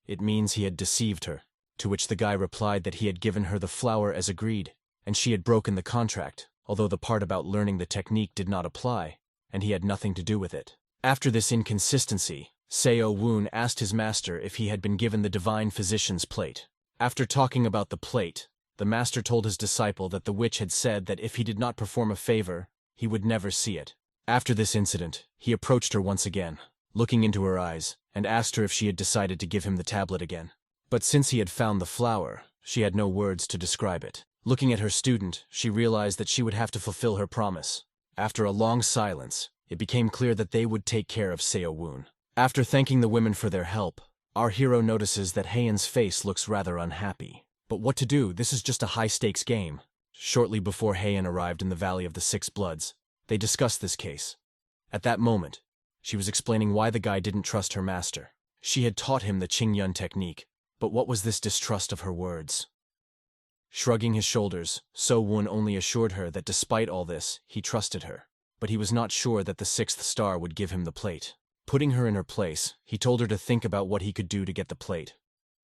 It means he had deceived her, to which the guy replied that he had given her the flower as agreed, and she had broken the contract, although the part about learning the technique did not apply, and he had nothing to do with it. After this inconsistency, Seo Woon asked his master if he had been given the divine physician's plate. After talking about the plate, the master told his disciple that the witch had said that if he did not perform a favor, he would never see it. After this incident, he approached her once again, looking into her eyes, and asked her if she had decided to give him the tablet again. But since he had found the flower, she had no words to describe it. Looking at her student, she realized that she would have to fulfill her promise. After a long silence, it became clear that they would take care of Seo Woon. After thanking the women for their help, our hero notices that Heian's face looks rather unhappy. But what to do? This is just a high-stakes game. Shortly before Heian arrived in the Valley of the Six Bloods, they discussed this case. At that moment, she was explaining why the guy didn't trust her master. She had taught him the Qingyun technique, but what was this distrust of her words? Shrugging his shoulders, So Woon only assured her that despite all this, he trusted her. But he was not sure that the sixth star would give him the plate. Putting her in her place, he told her to think about what he could do to get the plate.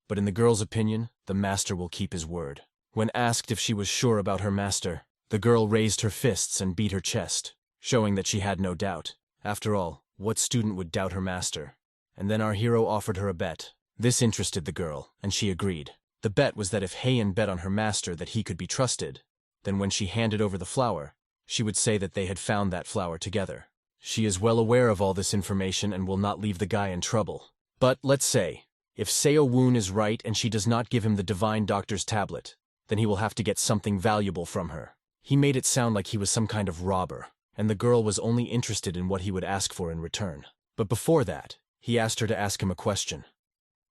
But in the girl's opinion, the master will keep his word. When asked if she was sure about her master, the girl raised her fists and beat her chest, showing that she had no doubt. After all, what student would doubt her master? And then our hero offered her a bet. This interested the girl, and she agreed. The bet was that if Heian bet on her master that he could be trusted, then when she handed over the flower, she would say that they had found that flower together. She is well aware of all this information and will not leave the guy in trouble. But, let's say, if Seo Woon is right and she does not give him the divine doctor's tablet, then he will have to get something valuable from her. He made it sound like he was some kind of robber, and the girl was only interested in what he would ask for in return. But before that, he asked her to ask him a question.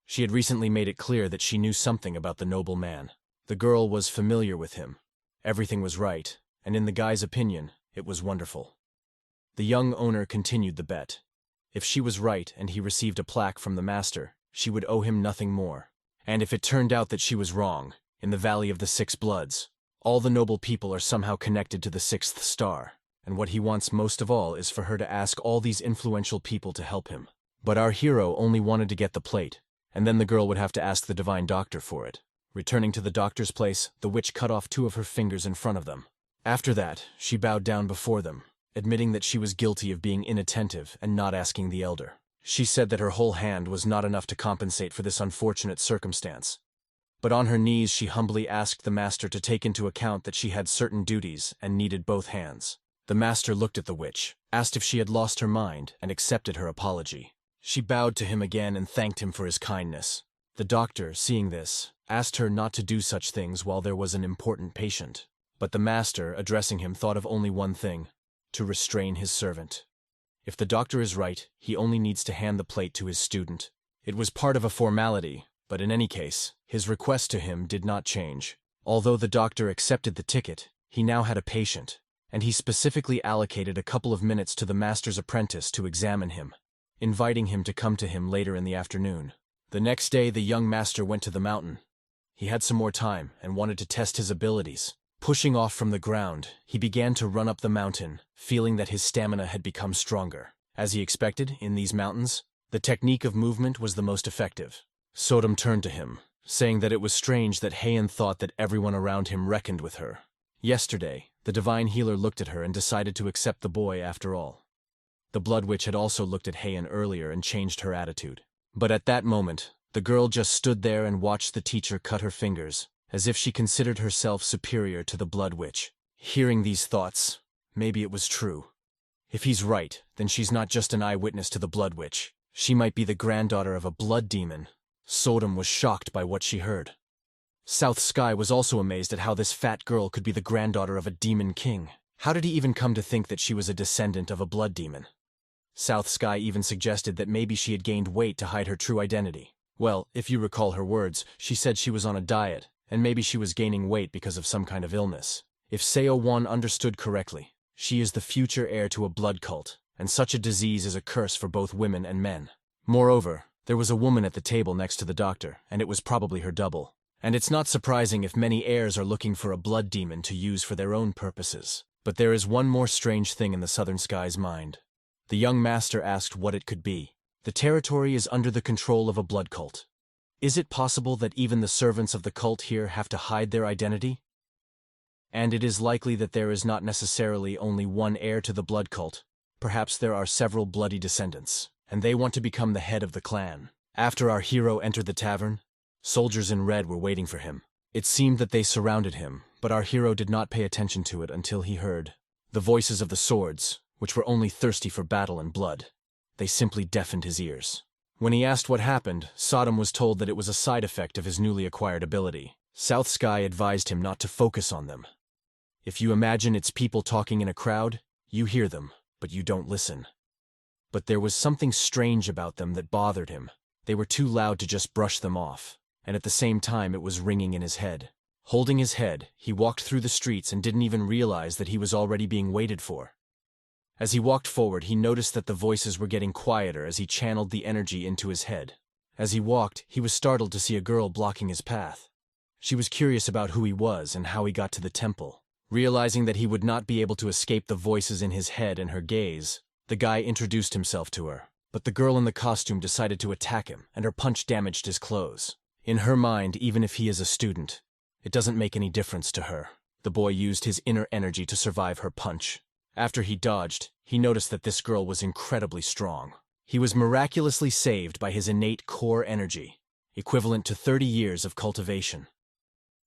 She had recently made it clear that she knew something about the noble man. The girl was familiar with him. Everything was right, and in the guy's opinion, it was wonderful. The young owner continued the bet. If she was right and he received a plaque from the master, she would owe him nothing more. And if it turned out that she was wrong, in the Valley of the Six Bloods, all the noble people are somehow connected to the sixth star, and what he wants most of all is for her to ask all these influential people to help him. But our hero only wanted to get the plate, and then the girl would have to ask the divine doctor for it. Returning to the doctor's place, the witch cut off 2 of her fingers in front of them. After that, she bowed down before them, admitting that she was guilty of being inattentive and not asking the elder. She said that her whole hand was not enough to compensate for this unfortunate circumstance. But on her knees she humbly asked the master to take into account that she had certain duties and needed both hands. The master looked at the witch, asked if she had lost her mind, and accepted her apology. She bowed to him again and thanked him for his kindness. The doctor, seeing this, asked her not to do such things while there was an important patient. But the master, addressing him, thought of only one thing: to restrain his servant. If the doctor is right, he only needs to hand the plate to his student. It was part of a formality, but in any case, his request to him did not change. Although the doctor accepted the ticket, he now had a patient, and he specifically allocated a couple of minutes to the master's apprentice to examine him, inviting him to come to him later in the afternoon. The next day, the young master went to the mountain. He had some more time and wanted to test his abilities. Pushing off from the ground, he began to run up the mountain, feeling that his stamina had become stronger. As he expected, in these mountains, the technique of movement was the most effective. Sodom turned to him, saying that it was strange that Heian thought that everyone around him reckoned with her. Yesterday, the divine healer looked at her and decided to accept the boy after all. The Blood Witch had also looked at Heian earlier and changed her attitude. But at that moment, the girl just stood there and watched the teacher cut her fingers, as if she considered herself superior to the Blood Witch. Hearing these thoughts, maybe it was true. If he's right, then she's not just an eyewitness to the Blood Witch. She might be the granddaughter of a blood demon. Sodom was shocked by what she heard. South Sky was also amazed at how this fat girl could be the granddaughter of a demon king. How did he even come to think that she was a descendant of a blood demon? South Sky even suggested that maybe she had gained weight to hide her true identity. Well, if you recall her words, she said she was on a diet, and maybe she was gaining weight because of some kind of illness. If Seo Won understood correctly, she is the future heir to a blood cult, and such a disease is a curse for both women and men. Moreover, there was a woman at the table next to the doctor, and it was probably her double. And it's not surprising if many heirs are looking for a blood demon to use for their own purposes. But there is one more strange thing in the Southern Sky's mind. The young master asked what it could be. The territory is under the control of a blood cult. Is it possible that even the servants of the cult here have to hide their identity? And it is likely that there is not necessarily only one heir to the blood cult. Perhaps there are several bloody descendants, and they want to become the head of the clan. After our hero entered the tavern, soldiers in red were waiting for him. It seemed that they surrounded him, but our hero did not pay attention to it until he heard the voices of the swords, which were only thirsty for battle and blood. They simply deafened his ears. When he asked what happened, Sodom was told that it was a side effect of his newly acquired ability. South Sky advised him not to focus on them. If you imagine it's people talking in a crowd, you hear them, but you don't listen. But there was something strange about them that bothered him. They were too loud to just brush them off, and at the same time it was ringing in his head. Holding his head, he walked through the streets and didn't even realize that he was already being waited for. As he walked forward, he noticed that the voices were getting quieter as he channeled the energy into his head. As he walked, he was startled to see a girl blocking his path. She was curious about who he was and how he got to the temple. Realizing that he would not be able to escape the voices in his head and her gaze, the guy introduced himself to her. But the girl in the costume decided to attack him, and her punch damaged his clothes. In her mind, even if he is a student, it doesn't make any difference to her. The boy used his inner energy to survive her punch. After he dodged, he noticed that this girl was incredibly strong. He was miraculously saved by his innate core energy, equivalent to 30 years of cultivation.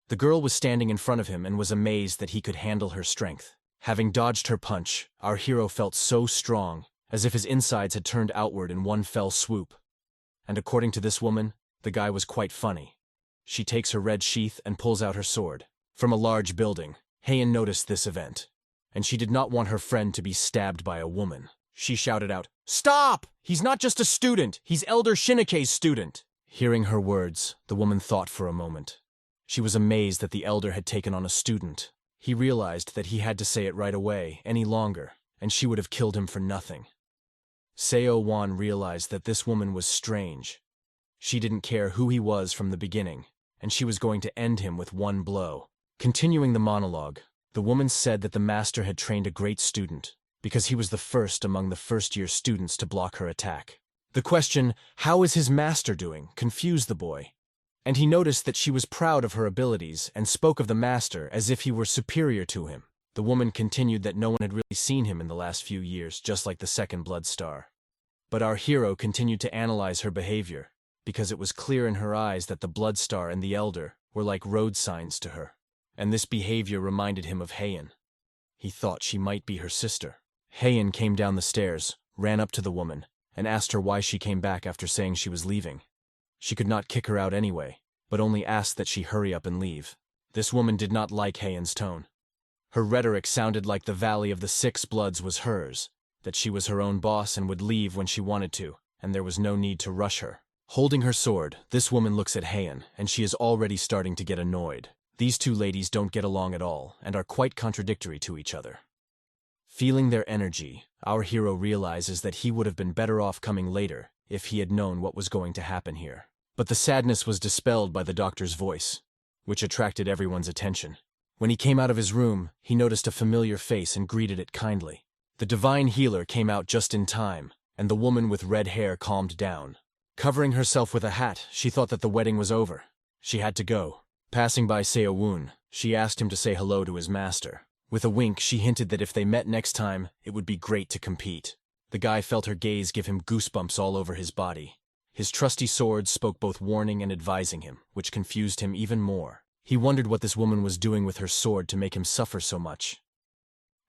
The girl was standing in front of him and was amazed that he could handle her strength. Having dodged her punch, our hero felt so strong, as if his insides had turned outward in one fell swoop. And according to this woman, the guy was quite funny. She takes her red sheath and pulls out her sword. From a large building, Heian noticed this event, and she did not want her friend to be stabbed by a woman. She shouted out, "Stop! He's not just a student, he's Elder Shinike's student!" Hearing her words, the woman thought for a moment. She was amazed that the elder had taken on a student. He realized that he had to say it right away, any longer, and she would have killed him for nothing. Seo Wan realized that this woman was strange. She didn't care who he was from the beginning, and she was going to end him with one blow. Continuing the monologue, the woman said that the master had trained a great student, because he was the first among the first-year students to block her attack. The question, "How is his master doing?" confused the boy, and he noticed that she was proud of her abilities and spoke of the master as if he were superior to him. The woman continued that no one had really seen him in the last few years, just like the second blood star. But our hero continued to analyze her behavior, because it was clear in her eyes that the blood star and the elder were like road signs to her. And this behavior reminded him of Heian. He thought she might be her sister. Heian came down the stairs, ran up to the woman, and asked her why she came back after saying she was leaving. She could not kick her out anyway, but only asked that she hurry up and leave. This woman did not like Heian's tone. Her rhetoric sounded like the Valley of the Six Bloods was hers, that she was her own boss and would leave when she wanted to, and there was no need to rush her. Holding her sword, this woman looks at Heian, and she is already starting to get annoyed. These two ladies don't get along at all, and are quite contradictory to each other. Feeling their energy, our hero realizes that he would have been better off coming later if he had known what was going to happen here. But the sadness was dispelled by the doctor's voice, which attracted everyone's attention. When he came out of his room, he noticed a familiar face and greeted it kindly. The divine healer came out just in time, and the woman with red hair calmed down. Covering herself with a hat, she thought that the wedding was over. She had to go. Passing by Seo Woon, she asked him to say hello to his master. With a wink, she hinted that if they met next time, it would be great to compete. The guy felt her gaze give him goosebumps all over his body. His trusty sword spoke both warning and advising him, which confused him even more. He wondered what this woman was doing with her sword to make him suffer so much.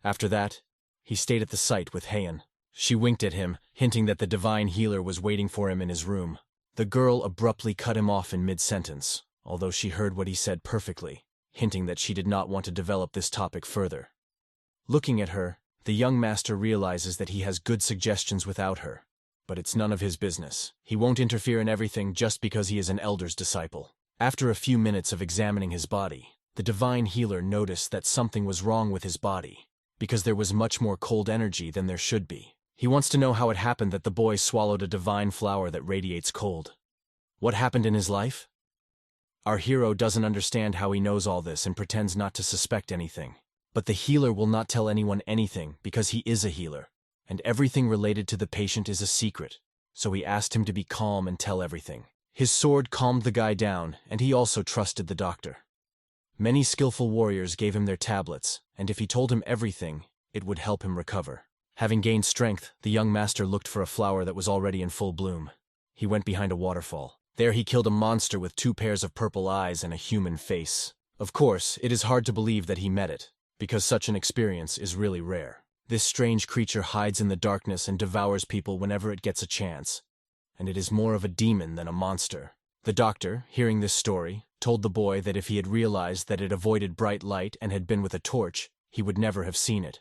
After that, he stayed at the site with Heian. She winked at him, hinting that the divine healer was waiting for him in his room. The girl abruptly cut him off in mid-sentence, although she heard what he said perfectly, hinting that she did not want to develop this topic further. Looking at her, the young master realizes that he has good suggestions without her, but it's none of his business. He won't interfere in everything just because he is an elder's disciple. After a few minutes of examining his body, the divine healer noticed that something was wrong with his body, because there was much more cold energy than there should be. He wants to know how it happened that the boy swallowed a divine flower that radiates cold. What happened in his life? Our hero doesn't understand how he knows all this and pretends not to suspect anything. But the healer will not tell anyone anything because he is a healer, and everything related to the patient is a secret, so he asked him to be calm and tell everything. His sword calmed the guy down, and he also trusted the doctor. Many skillful warriors gave him their tablets, and if he told him everything, it would help him recover. Having gained strength, the young master looked for a flower that was already in full bloom. He went behind a waterfall. There he killed a monster with 2 pairs of purple eyes and a human face. Of course, it is hard to believe that he met it, because such an experience is really rare. This strange creature hides in the darkness and devours people whenever it gets a chance, and it is more of a demon than a monster. The doctor, hearing this story, told the boy that if he had realized that it avoided bright light and had been with a torch, he would never have seen it.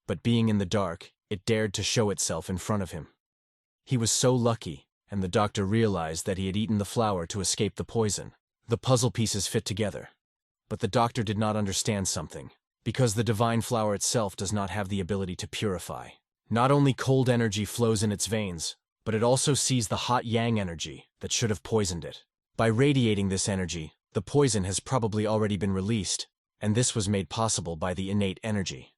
But being in the dark, it dared to show itself in front of him. He was so lucky, and the doctor realized that he had eaten the flower to escape the poison. The puzzle pieces fit together. But the doctor did not understand something, because the divine flower itself does not have the ability to purify. Not only cold energy flows in its veins, but it also sees the hot yang energy that should have poisoned it. By radiating this energy, the poison has probably already been released, and this was made possible by the innate energy.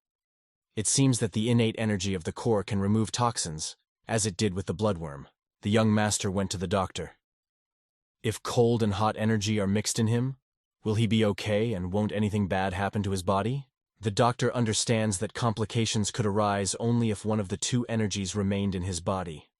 It seems that the innate energy of the core can remove toxins, as it did with the bloodworm. The young master went to the doctor. If cold and hot energy are mixed in him, will he be okay and won't anything bad happen to his body? The doctor understands that complications could arise only if one of the 2 energies remained in his body.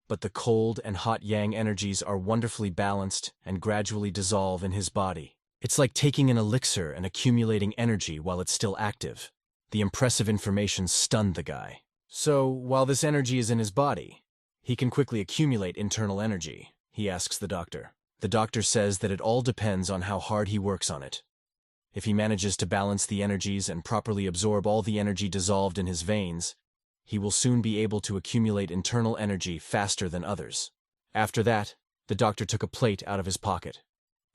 But the cold and hot yang energies are wonderfully balanced and gradually dissolve in his body. It's like taking an elixir and accumulating energy while it's still active. The impressive information stunned the guy. So, while this energy is in his body, he can quickly accumulate internal energy, he asks the doctor. The doctor says that it all depends on how hard he works on it. If he manages to balance the energies and properly absorb all the energy dissolved in his veins, he will soon be able to accumulate internal energy faster than others. After that, the doctor took a plate out of his pocket.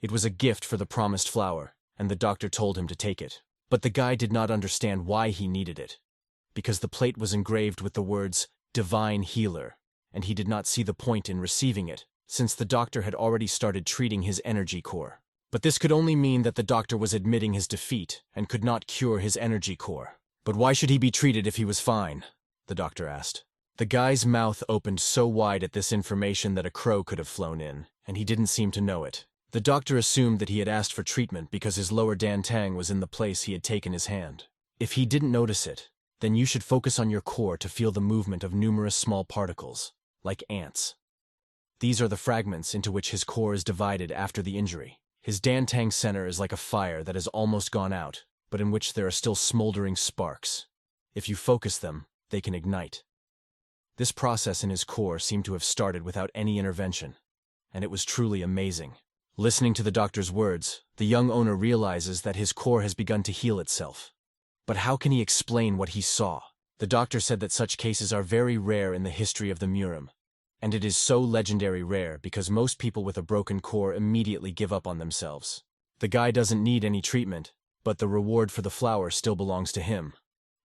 It was a gift for the promised flower, and the doctor told him to take it. But the guy did not understand why he needed it, because the plate was engraved with the words, "Divine Healer," and he did not see the point in receiving it, since the doctor had already started treating his energy core. But this could only mean that the doctor was admitting his defeat and could not cure his energy core. But why should he be treated if he was fine? The doctor asked. The guy's mouth opened so wide at this information that a crow could have flown in, and he didn't seem to know it. The doctor assumed that he had asked for treatment because his lower dantang was in the place he had taken his hand. If he didn't notice it, then you should focus on your core to feel the movement of numerous small particles, like ants. These are the fragments into which his core is divided after the injury. His dantang center is like a fire that has almost gone out, but in which there are still smoldering sparks. If you focus them, they can ignite. This process in his core seemed to have started without any intervention, and it was truly amazing. Listening to the doctor's words, the young owner realizes that his core has begun to heal itself. But how can he explain what he saw? The doctor said that such cases are very rare in the history of the Murim, and it is so legendary rare because most people with a broken core immediately give up on themselves. The guy doesn't need any treatment, but the reward for the flower still belongs to him.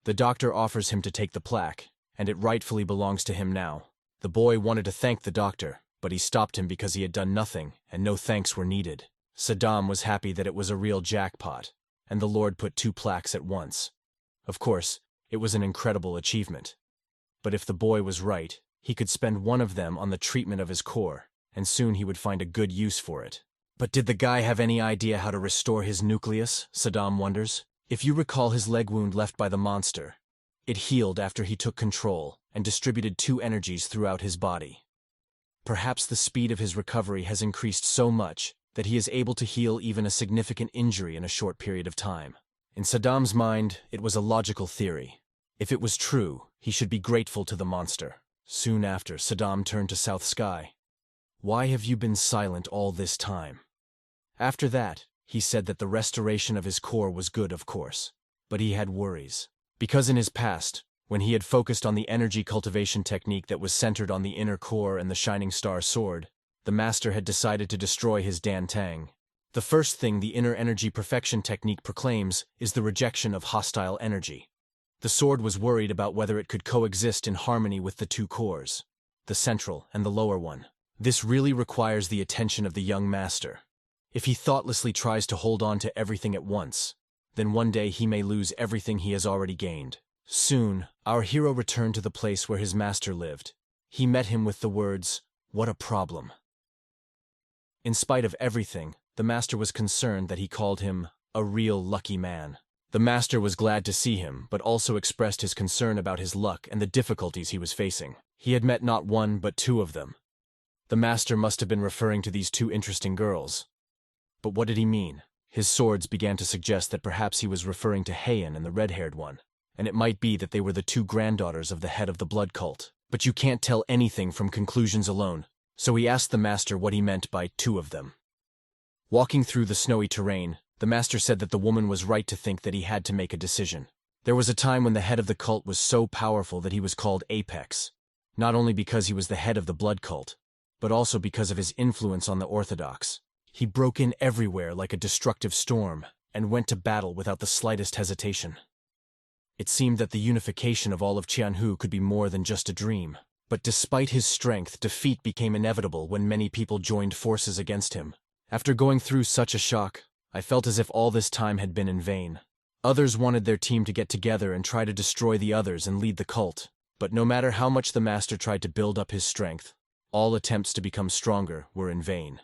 The doctor offers him to take the plaque, and it rightfully belongs to him now. The boy wanted to thank the doctor, but he stopped him because he had done nothing, and no thanks were needed. Saddam was happy that it was a real jackpot, and the Lord put 2 plaques at once. Of course, it was an incredible achievement. But if the boy was right, he could spend one of them on the treatment of his core, and soon he would find a good use for it. But did the guy have any idea how to restore his nucleus, Saddam wonders? If you recall his leg wound left by the monster, it healed after he took control and distributed 2 energies throughout his body. Perhaps the speed of his recovery has increased so much that he is able to heal even a significant injury in a short period of time. In Saddam's mind, it was a logical theory. If it was true, he should be grateful to the monster. Soon after, Saddam turned to South Sky. "Why have you been silent all this time?" After that, he said that the restoration of his core was good, of course, but he had worries. Because in his past, when he had focused on the energy cultivation technique that was centered on the inner core and the Shining Star sword, the master had decided to destroy his dantang. The first thing the inner energy perfection technique proclaims is the rejection of hostile energy. The sword was worried about whether it could coexist in harmony with the 2 cores, the central and the lower one. This really requires the attention of the young master. If he thoughtlessly tries to hold on to everything at once, then one day he may lose everything he has already gained. Soon, our hero returned to the place where his master lived. He met him with the words, "What a problem." In spite of everything, the master was concerned that he called him a real lucky man. The master was glad to see him, but also expressed his concern about his luck and the difficulties he was facing. He had met not one but two of them. The master must have been referring to these two interesting girls. But what did he mean? His swords began to suggest that perhaps he was referring to Heian and the red-haired one, and it might be that they were the two granddaughters of the head of the blood cult. But you can't tell anything from conclusions alone, so he asked the master what he meant by two of them. Walking through the snowy terrain, the master said that the woman was right to think that he had to make a decision. There was a time when the head of the cult was so powerful that he was called Apex, not only because he was the head of the blood cult, but also because of his influence on the Orthodox. He broke in everywhere like a destructive storm and went to battle without the slightest hesitation. It seemed that the unification of all of Qianhu could be more than just a dream. But despite his strength, defeat became inevitable when many people joined forces against him. After going through such a shock, I felt as if all this time had been in vain. Others wanted their team to get together and try to destroy the others and lead the cult. But no matter how much the master tried to build up his strength, all attempts to become stronger were in vain.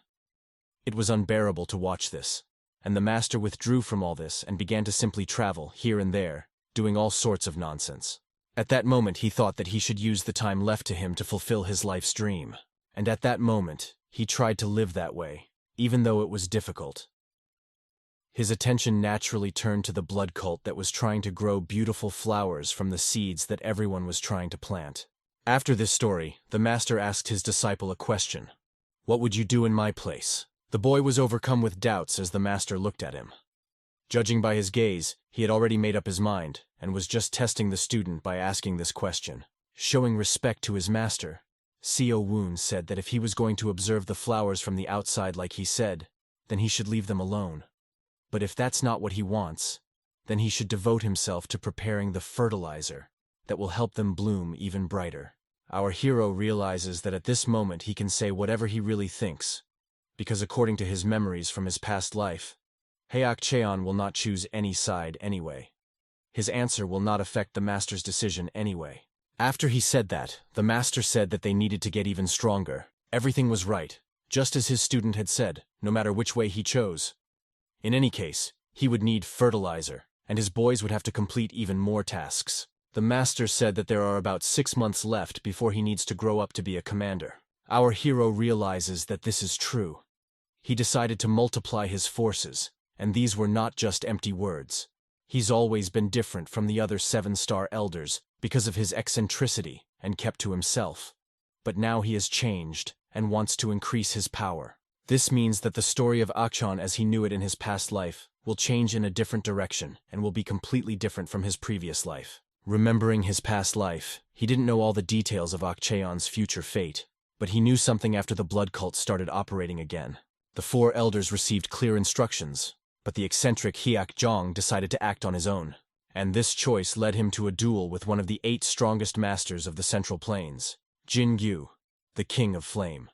It was unbearable to watch this, and the master withdrew from all this and began to simply travel here and there, doing all sorts of nonsense. At that moment he thought that he should use the time left to him to fulfill his life's dream. And at that moment, he tried to live that way, even though it was difficult. His attention naturally turned to the blood cult that was trying to grow beautiful flowers from the seeds that everyone was trying to plant. After this story, the master asked his disciple a question. "What would you do in my place?" The boy was overcome with doubts as the master looked at him. Judging by his gaze, he had already made up his mind, and was just testing the student by asking this question. Showing respect to his master, Seo Woon said that if he was going to observe the flowers from the outside like he said, then he should leave them alone. But if that's not what he wants, then he should devote himself to preparing the fertilizer that will help them bloom even brighter. Our hero realizes that at this moment he can say whatever he really thinks, because according to his memories from his past life, Heak Cheon will not choose any side anyway. His answer will not affect the master's decision anyway. After he said that, the master said that they needed to get even stronger. Everything was right, just as his student had said, no matter which way he chose. In any case, he would need fertilizer, and his boys would have to complete even more tasks. The master said that there are about 6 months left before he needs to grow up to be a commander. Our hero realizes that this is true. He decided to multiply his forces, and these were not just empty words. He's always been different from the other 7-star elders because of his eccentricity and kept to himself. But now he has changed and wants to increase his power. This means that the story of Akchon as he knew it in his past life will change in a different direction and will be completely different from his previous life. Remembering his past life, he didn't know all the details of Akcheon's future fate, but he knew something after the blood cult started operating again. The 4 elders received clear instructions, but the eccentric Hyak Jong decided to act on his own, and this choice led him to a duel with one of the 8 strongest masters of the Central Plains, Jin Gyu, the King of Flame.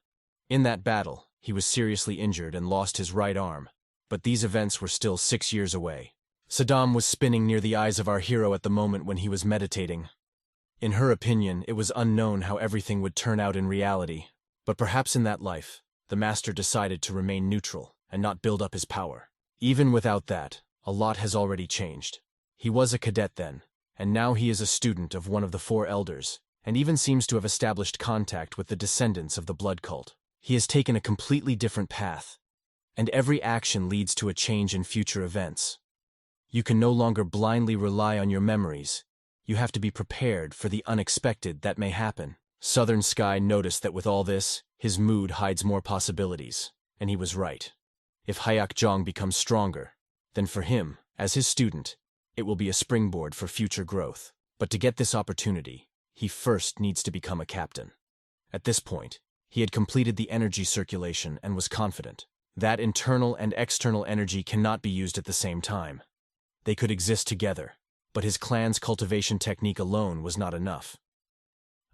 In that battle, he was seriously injured and lost his right arm, but these events were still 6 years away. Saddam was spinning near the eyes of our hero at the moment when he was meditating. In her opinion, it was unknown how everything would turn out in reality, but perhaps in that life, the master decided to remain neutral and not build up his power. Even without that, a lot has already changed. He was a cadet then, and now he is a student of one of the 4 elders, and even seems to have established contact with the descendants of the blood cult. He has taken a completely different path, and every action leads to a change in future events. You can no longer blindly rely on your memories. You have to be prepared for the unexpected that may happen. Southern Sky noticed that with all this, his mood hides more possibilities, and he was right. If Hyak Jong becomes stronger, then for him, as his student, it will be a springboard for future growth. But to get this opportunity, he first needs to become a captain. At this point, he had completed the energy circulation and was confident. That internal and external energy cannot be used at the same time. They could exist together, but his clan's cultivation technique alone was not enough.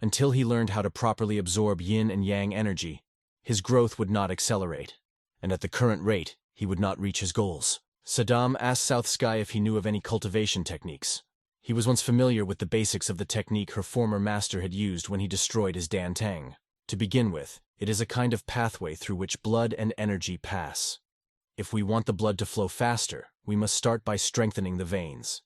Until he learned how to properly absorb yin and yang energy, his growth would not accelerate, and at the current rate, he would not reach his goals. Saddam asked South Sky if he knew of any cultivation techniques. He was once familiar with the basics of the technique her former master had used when he destroyed his Dan Tang. To begin with, it is a kind of pathway through which blood and energy pass. If we want the blood to flow faster, we must start by strengthening the veins.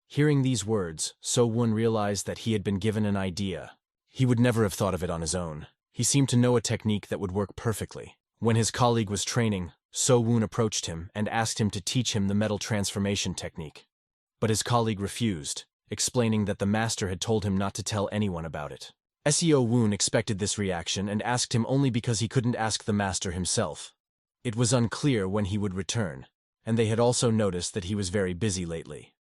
Hearing these words, So-won realized that he had been given an idea. He would never have thought of it on his own. He seemed to know a technique that would work perfectly. When his colleague was training, So-won approached him and asked him to teach him the metal transformation technique. But his colleague refused, explaining that the master had told him not to tell anyone about it. Seo-won expected this reaction and asked him only because he couldn't ask the master himself. It was unclear when he would return, and they had also noticed that he was very busy lately.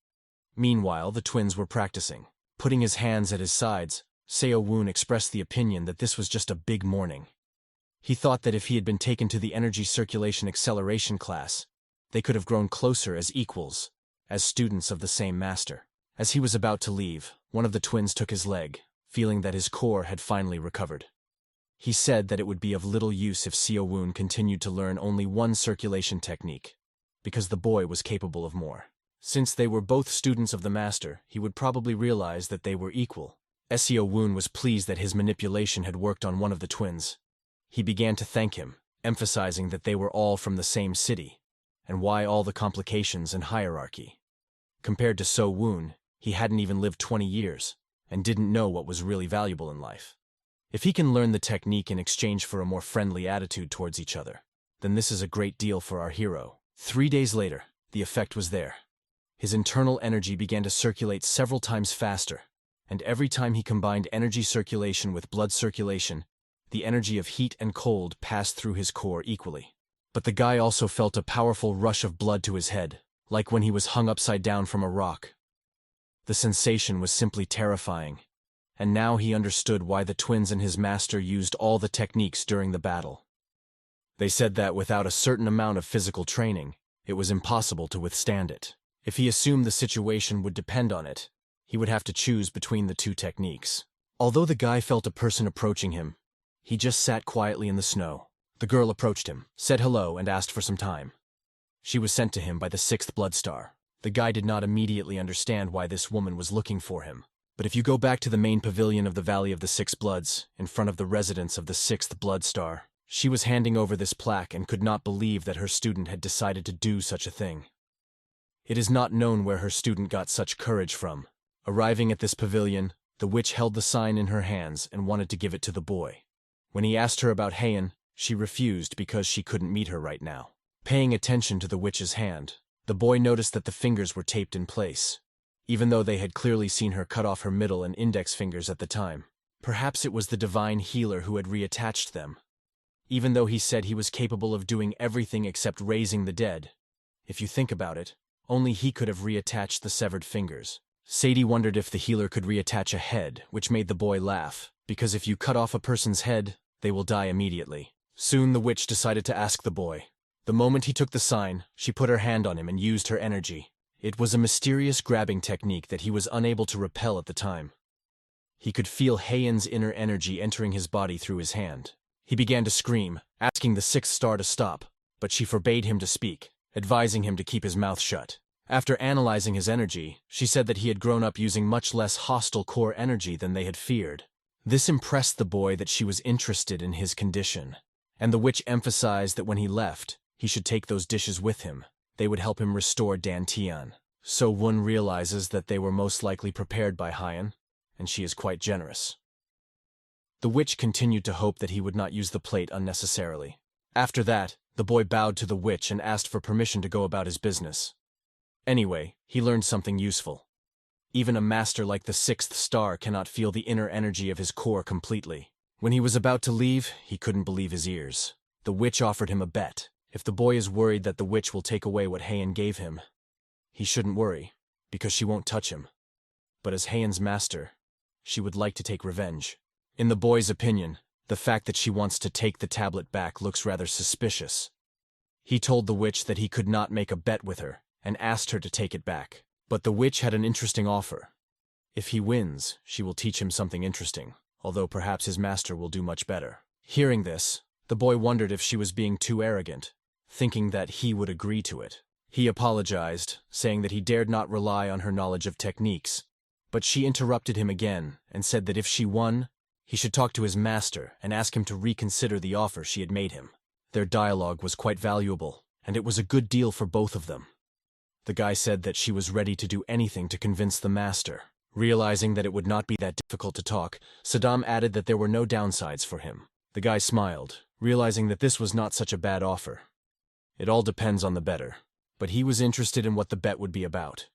Meanwhile, the twins were practicing. Putting his hands at his sides, Seo-won expressed the opinion that this was just a big morning. He thought that if he had been taken to the energy circulation acceleration class, they could have grown closer as equals, as students of the same master. As he was about to leave, one of the twins took his leg, feeling that his core had finally recovered. He said that it would be of little use if Seo-won continued to learn only one circulation technique, because the boy was capable of more. Since they were both students of the master, he would probably realize that they were equal. Seo-won was pleased that his manipulation had worked on one of the twins. He began to thank him, emphasizing that they were all from the same city, and why all the complications and hierarchy. Compared to So-won, he hadn't even lived 20 years, and didn't know what was really valuable in life. If he can learn the technique in exchange for a more friendly attitude towards each other, then this is a great deal for our hero. 3 days later, the effect was there. His internal energy began to circulate several times faster, and every time he combined energy circulation with blood circulation, the energy of heat and cold passed through his core equally. But the guy also felt a powerful rush of blood to his head, like when he was hung upside down from a rock. The sensation was simply terrifying, and now he understood why the twins and his master used all the techniques during the battle. They said that without a certain amount of physical training, it was impossible to withstand it. If he assumed the situation would depend on it, he would have to choose between the two techniques. Although the guy felt a person approaching him, he just sat quietly in the snow. The girl approached him, said hello, and asked for some time. She was sent to him by the 6th Blood Star. The guy did not immediately understand why this woman was looking for him. But if you go back to the main pavilion of the Valley of the Six Bloods, in front of the residence of the 6th Blood Star, she was handing over this plaque and could not believe that her student had decided to do such a thing. It is not known where her student got such courage from. Arriving at this pavilion, the witch held the sign in her hands and wanted to give it to the boy. When he asked her about Heian, she refused because she couldn't meet her right now. Paying attention to the witch's hand, the boy noticed that the fingers were taped in place, even though they had clearly seen her cut off her middle and index fingers at the time. Perhaps it was the divine healer who had reattached them. Even though he said he was capable of doing everything except raising the dead, if you think about it, only he could have reattached the severed fingers. Sadie wondered if the healer could reattach a head, which made the boy laugh, because if you cut off a person's head, they will die immediately. Soon the witch decided to ask the boy. The moment he took the sign, she put her hand on him and used her energy. It was a mysterious grabbing technique that he was unable to repel at the time. He could feel Heian's inner energy entering his body through his hand. He began to scream, asking the 6th star to stop, but she forbade him to speak, advising him to keep his mouth shut. After analyzing his energy, she said that he had grown up using much less hostile core energy than they had feared. This impressed the boy that she was interested in his condition, and the witch emphasized that when he left, he should take those dishes with him. They would help him restore Dantian. So one realizes that they were most likely prepared by Heian, and she is quite generous. The witch continued to hope that he would not use the plate unnecessarily. After that, the boy bowed to the witch and asked for permission to go about his business. Anyway, he learned something useful. Even a master like the 6th star cannot feel the inner energy of his core completely. When he was about to leave, he couldn't believe his ears. The witch offered him a bet. If the boy is worried that the witch will take away what Heian gave him, he shouldn't worry, because she won't touch him. But as Heian's master, she would like to take revenge. In the boy's opinion, the fact that she wants to take the tablet back looks rather suspicious. He told the witch that he could not make a bet with her, and asked her to take it back. But the witch had an interesting offer. If he wins, she will teach him something interesting, although perhaps his master will do much better. Hearing this, the boy wondered if she was being too arrogant, thinking that he would agree to it. He apologized, saying that he dared not rely on her knowledge of techniques, but she interrupted him again and said that if she won, he should talk to his master and ask him to reconsider the offer she had made him. Their dialogue was quite valuable, and it was a good deal for both of them. The guy said that she was ready to do anything to convince the master. Realizing that it would not be that difficult to talk, Saddam added that there were no downsides for him. The guy smiled, realizing that this was not such a bad offer. It all depends on the bettor. But he was interested in what the bet would be about.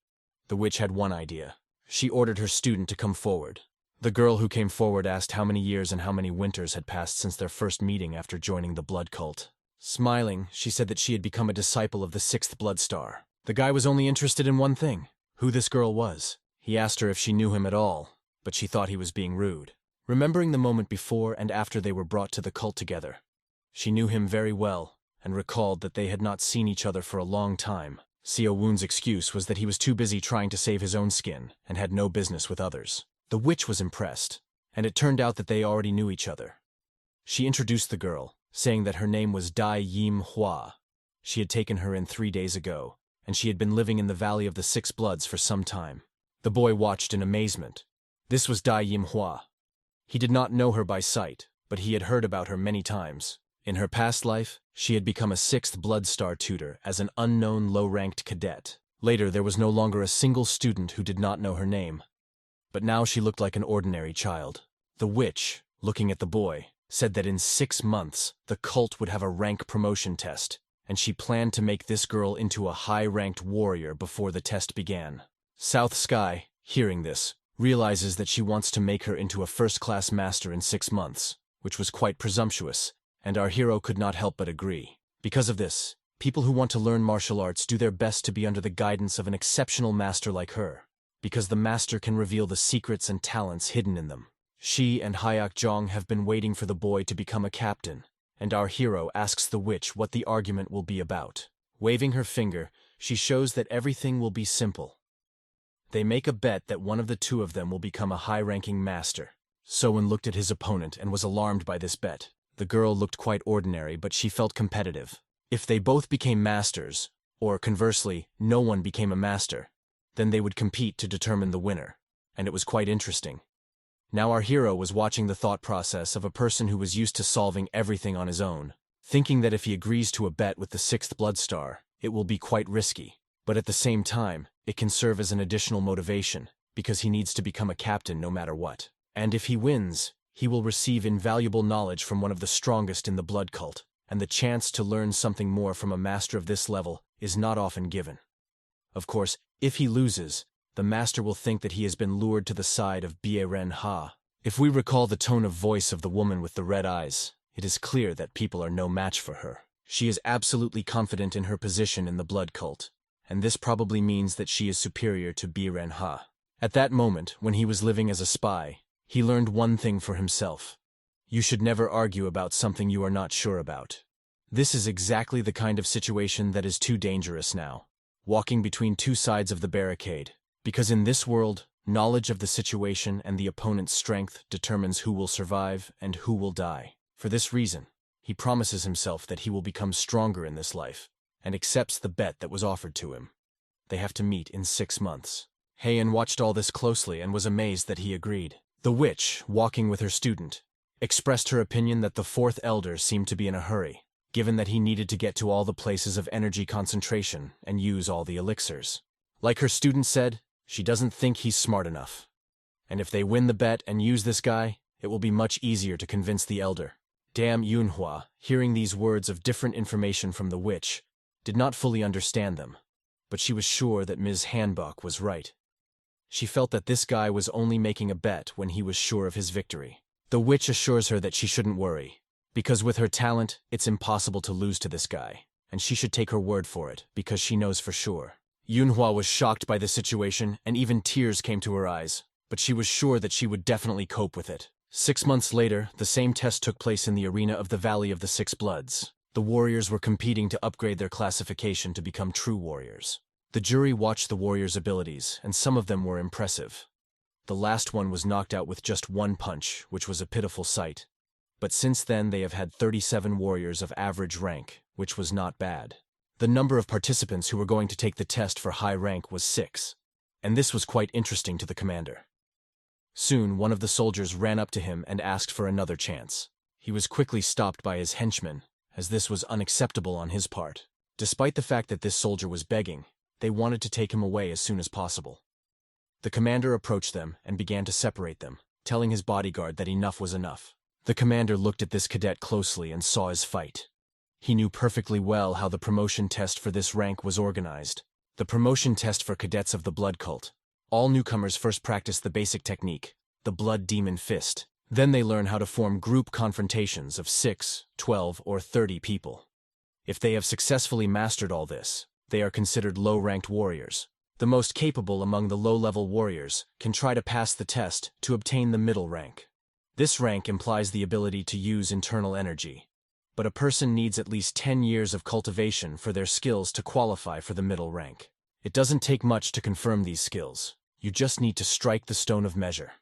The witch had one idea. She ordered her student to come forward. The girl who came forward asked how many years and how many winters had passed since their first meeting after joining the blood cult. Smiling, she said that she had become a disciple of the 6th blood star. The guy was only interested in one thing, who this girl was. He asked her if she knew him at all, but she thought he was being rude. Remembering the moment before and after they were brought to the cult together, she knew him very well and recalled that they had not seen each other for a long time. Seo Woon's excuse was that he was too busy trying to save his own skin and had no business with others. The witch was impressed, and it turned out that they already knew each other. She introduced the girl, saying that her name was Dai Yim Hua. She had taken her in 3 days ago, and she had been living in the Valley of the 6 Bloods for some time. The boy watched in amazement. This was Dai Yim Hua. He did not know her by sight, but he had heard about her many times. In her past life, she had become a 6th Blood Star tutor as an unknown low-ranked cadet. Later, there was no longer a single student who did not know her name. But now she looked like an ordinary child. The witch, looking at the boy, said that in 6 months, the cult would have a rank promotion test, and she planned to make this girl into a high-ranked warrior before the test began. South Sky, hearing this, realizes that she wants to make her into a first-class master in 6 months, which was quite presumptuous, and our hero could not help but agree. Because of this, people who want to learn martial arts do their best to be under the guidance of an exceptional master like her, because the master can reveal the secrets and talents hidden in them. She and Hyak Jong have been waiting for the boy to become a captain, and our hero asks the witch what the argument will be about. Waving her finger, she shows that everything will be simple. They make a bet that one of the two of them will become a high-ranking master. Soen looked at his opponent and was alarmed by this bet. The girl looked quite ordinary, but she felt competitive. If they both became masters, or conversely, no one became a master, then they would compete to determine the winner, and it was quite interesting. Now our hero was watching the thought process of a person who was used to solving everything on his own, thinking that if he agrees to a bet with the 6th Blood Star, it will be quite risky. But at the same time, it can serve as an additional motivation, because he needs to become a captain no matter what. And if he wins, he will receive invaluable knowledge from one of the strongest in the blood cult, and the chance to learn something more from a master of this level is not often given. Of course, if he loses, the master will think that he has been lured to the side of Bie Ren Ha. If we recall the tone of voice of the woman with the red eyes, it is clear that people are no match for her. She is absolutely confident in her position in the blood cult, and this probably means that she is superior to Bie Ren Ha. At that moment, when he was living as a spy, he learned one thing for himself. You should never argue about something you are not sure about. This is exactly the kind of situation that is too dangerous now, walking between two sides of the barricade, because in this world, knowledge of the situation and the opponent's strength determines who will survive and who will die. For this reason, he promises himself that he will become stronger in this life, and accepts the bet that was offered to him. They have to meet in 6 months. Heian watched all this closely and was amazed that he agreed. The witch, walking with her student, expressed her opinion that the 4th elder seemed to be in a hurry, given that he needed to get to all the places of energy concentration and use all the elixirs. Like her student said, she doesn't think he's smart enough. And if they win the bet and use this guy, it will be much easier to convince the elder. Damn Yunhua, hearing these words of different information from the witch, did not fully understand them, but she was sure that Ms. Hanbok was right. She felt that this guy was only making a bet when he was sure of his victory. The witch assures her that she shouldn't worry, because with her talent, it's impossible to lose to this guy, and she should take her word for it, because she knows for sure. Yunhua was shocked by the situation, and even tears came to her eyes, but she was sure that she would definitely cope with it. 6 months later, the same test took place in the arena of the Valley of the 6 Bloods. The warriors were competing to upgrade their classification to become true warriors. The jury watched the warriors' abilities, and some of them were impressive. The last one was knocked out with just 1 punch, which was a pitiful sight. But since then they have had 37 warriors of average rank, which was not bad. The number of participants who were going to take the test for high rank was 6, and this was quite interesting to the commander. Soon, one of the soldiers ran up to him and asked for another chance. He was quickly stopped by his henchmen, as this was unacceptable on his part. Despite the fact that this soldier was begging, they wanted to take him away as soon as possible. The commander approached them and began to separate them, telling his bodyguard that enough was enough. The commander looked at this cadet closely and saw his fight. He knew perfectly well how the promotion test for this rank was organized. The promotion test for cadets of the blood cult. All newcomers first practice the basic technique, the blood demon fist. Then they learn how to form group confrontations of 6, 12, or 30 people. If they have successfully mastered all this, they are considered low-ranked warriors. The most capable among the low-level warriors can try to pass the test to obtain the middle rank. This rank implies the ability to use internal energy, but a person needs at least 10 years of cultivation for their skills to qualify for the middle rank. It doesn't take much to confirm these skills. You just need to strike the stone of measure.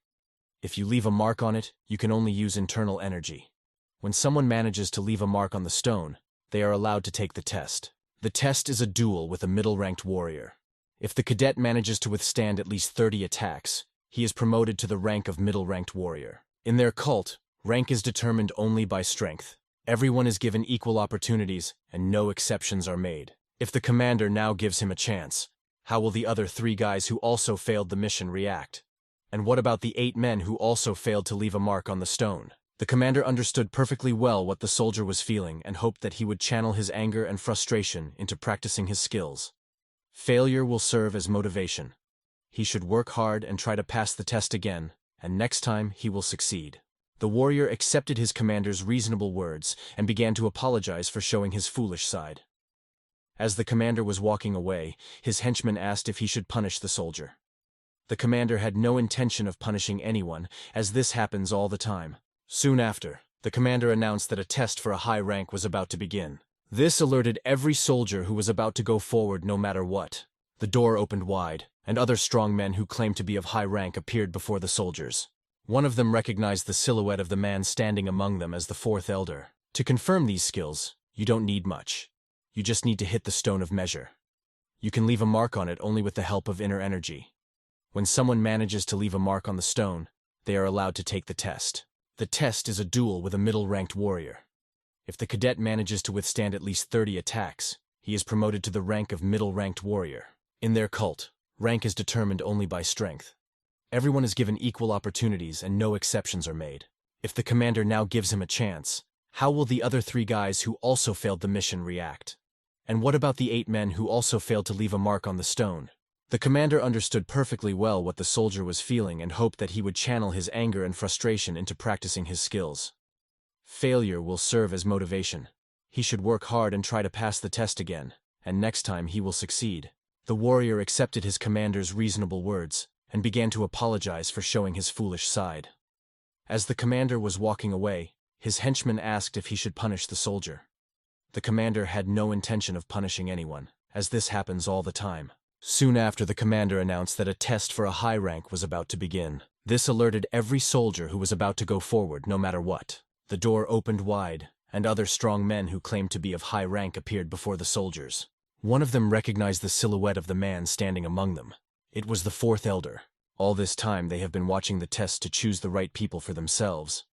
If you leave a mark on it, you can only use internal energy. When someone manages to leave a mark on the stone, they are allowed to take the test. The test is a duel with a middle-ranked warrior. If the cadet manages to withstand at least 30 attacks, he is promoted to the rank of middle-ranked warrior. In their cult, rank is determined only by strength. Everyone is given equal opportunities, and no exceptions are made. If the commander now gives him a chance, how will the other 3 guys who also failed the mission react? And what about the 8 men who also failed to leave a mark on the stone? The commander understood perfectly well what the soldier was feeling and hoped that he would channel his anger and frustration into practicing his skills. Failure will serve as motivation. He should work hard and try to pass the test again, and next time he will succeed. The warrior accepted his commander's reasonable words and began to apologize for showing his foolish side. As the commander was walking away, his henchman asked if he should punish the soldier. The commander had no intention of punishing anyone, as this happens all the time. Soon after, the commander announced that a test for a high rank was about to begin. This alerted every soldier who was about to go forward no matter what. The door opened wide, and other strong men who claimed to be of high rank appeared before the soldiers. One of them recognized the silhouette of the man standing among them as the 4th elder. To confirm these skills, you don't need much. You just need to hit the stone of measure. You can leave a mark on it only with the help of inner energy. When someone manages to leave a mark on the stone, they are allowed to take the test. The test is a duel with a middle-ranked warrior. If the cadet manages to withstand at least 30 attacks, he is promoted to the rank of middle-ranked warrior. In their cult, rank is determined only by strength. Everyone is given equal opportunities and no exceptions are made. If the commander now gives him a chance, how will the other 3 guys who also failed the mission react? And what about the 8 men who also failed to leave a mark on the stone? The commander understood perfectly well what the soldier was feeling and hoped that he would channel his anger and frustration into practicing his skills. Failure will serve as motivation. He should work hard and try to pass the test again, and next time he will succeed. The warrior accepted his commander's reasonable words and began to apologize for showing his foolish side. As the commander was walking away, his henchman asked if he should punish the soldier. The commander had no intention of punishing anyone, as this happens all the time. Soon after, the commander announced that a test for a high rank was about to begin. This alerted every soldier who was about to go forward no matter what. The door opened wide, and other strong men who claimed to be of high rank appeared before the soldiers. One of them recognized the silhouette of the man standing among them. It was the 4th elder. All this time they have been watching the test to choose the right people for themselves.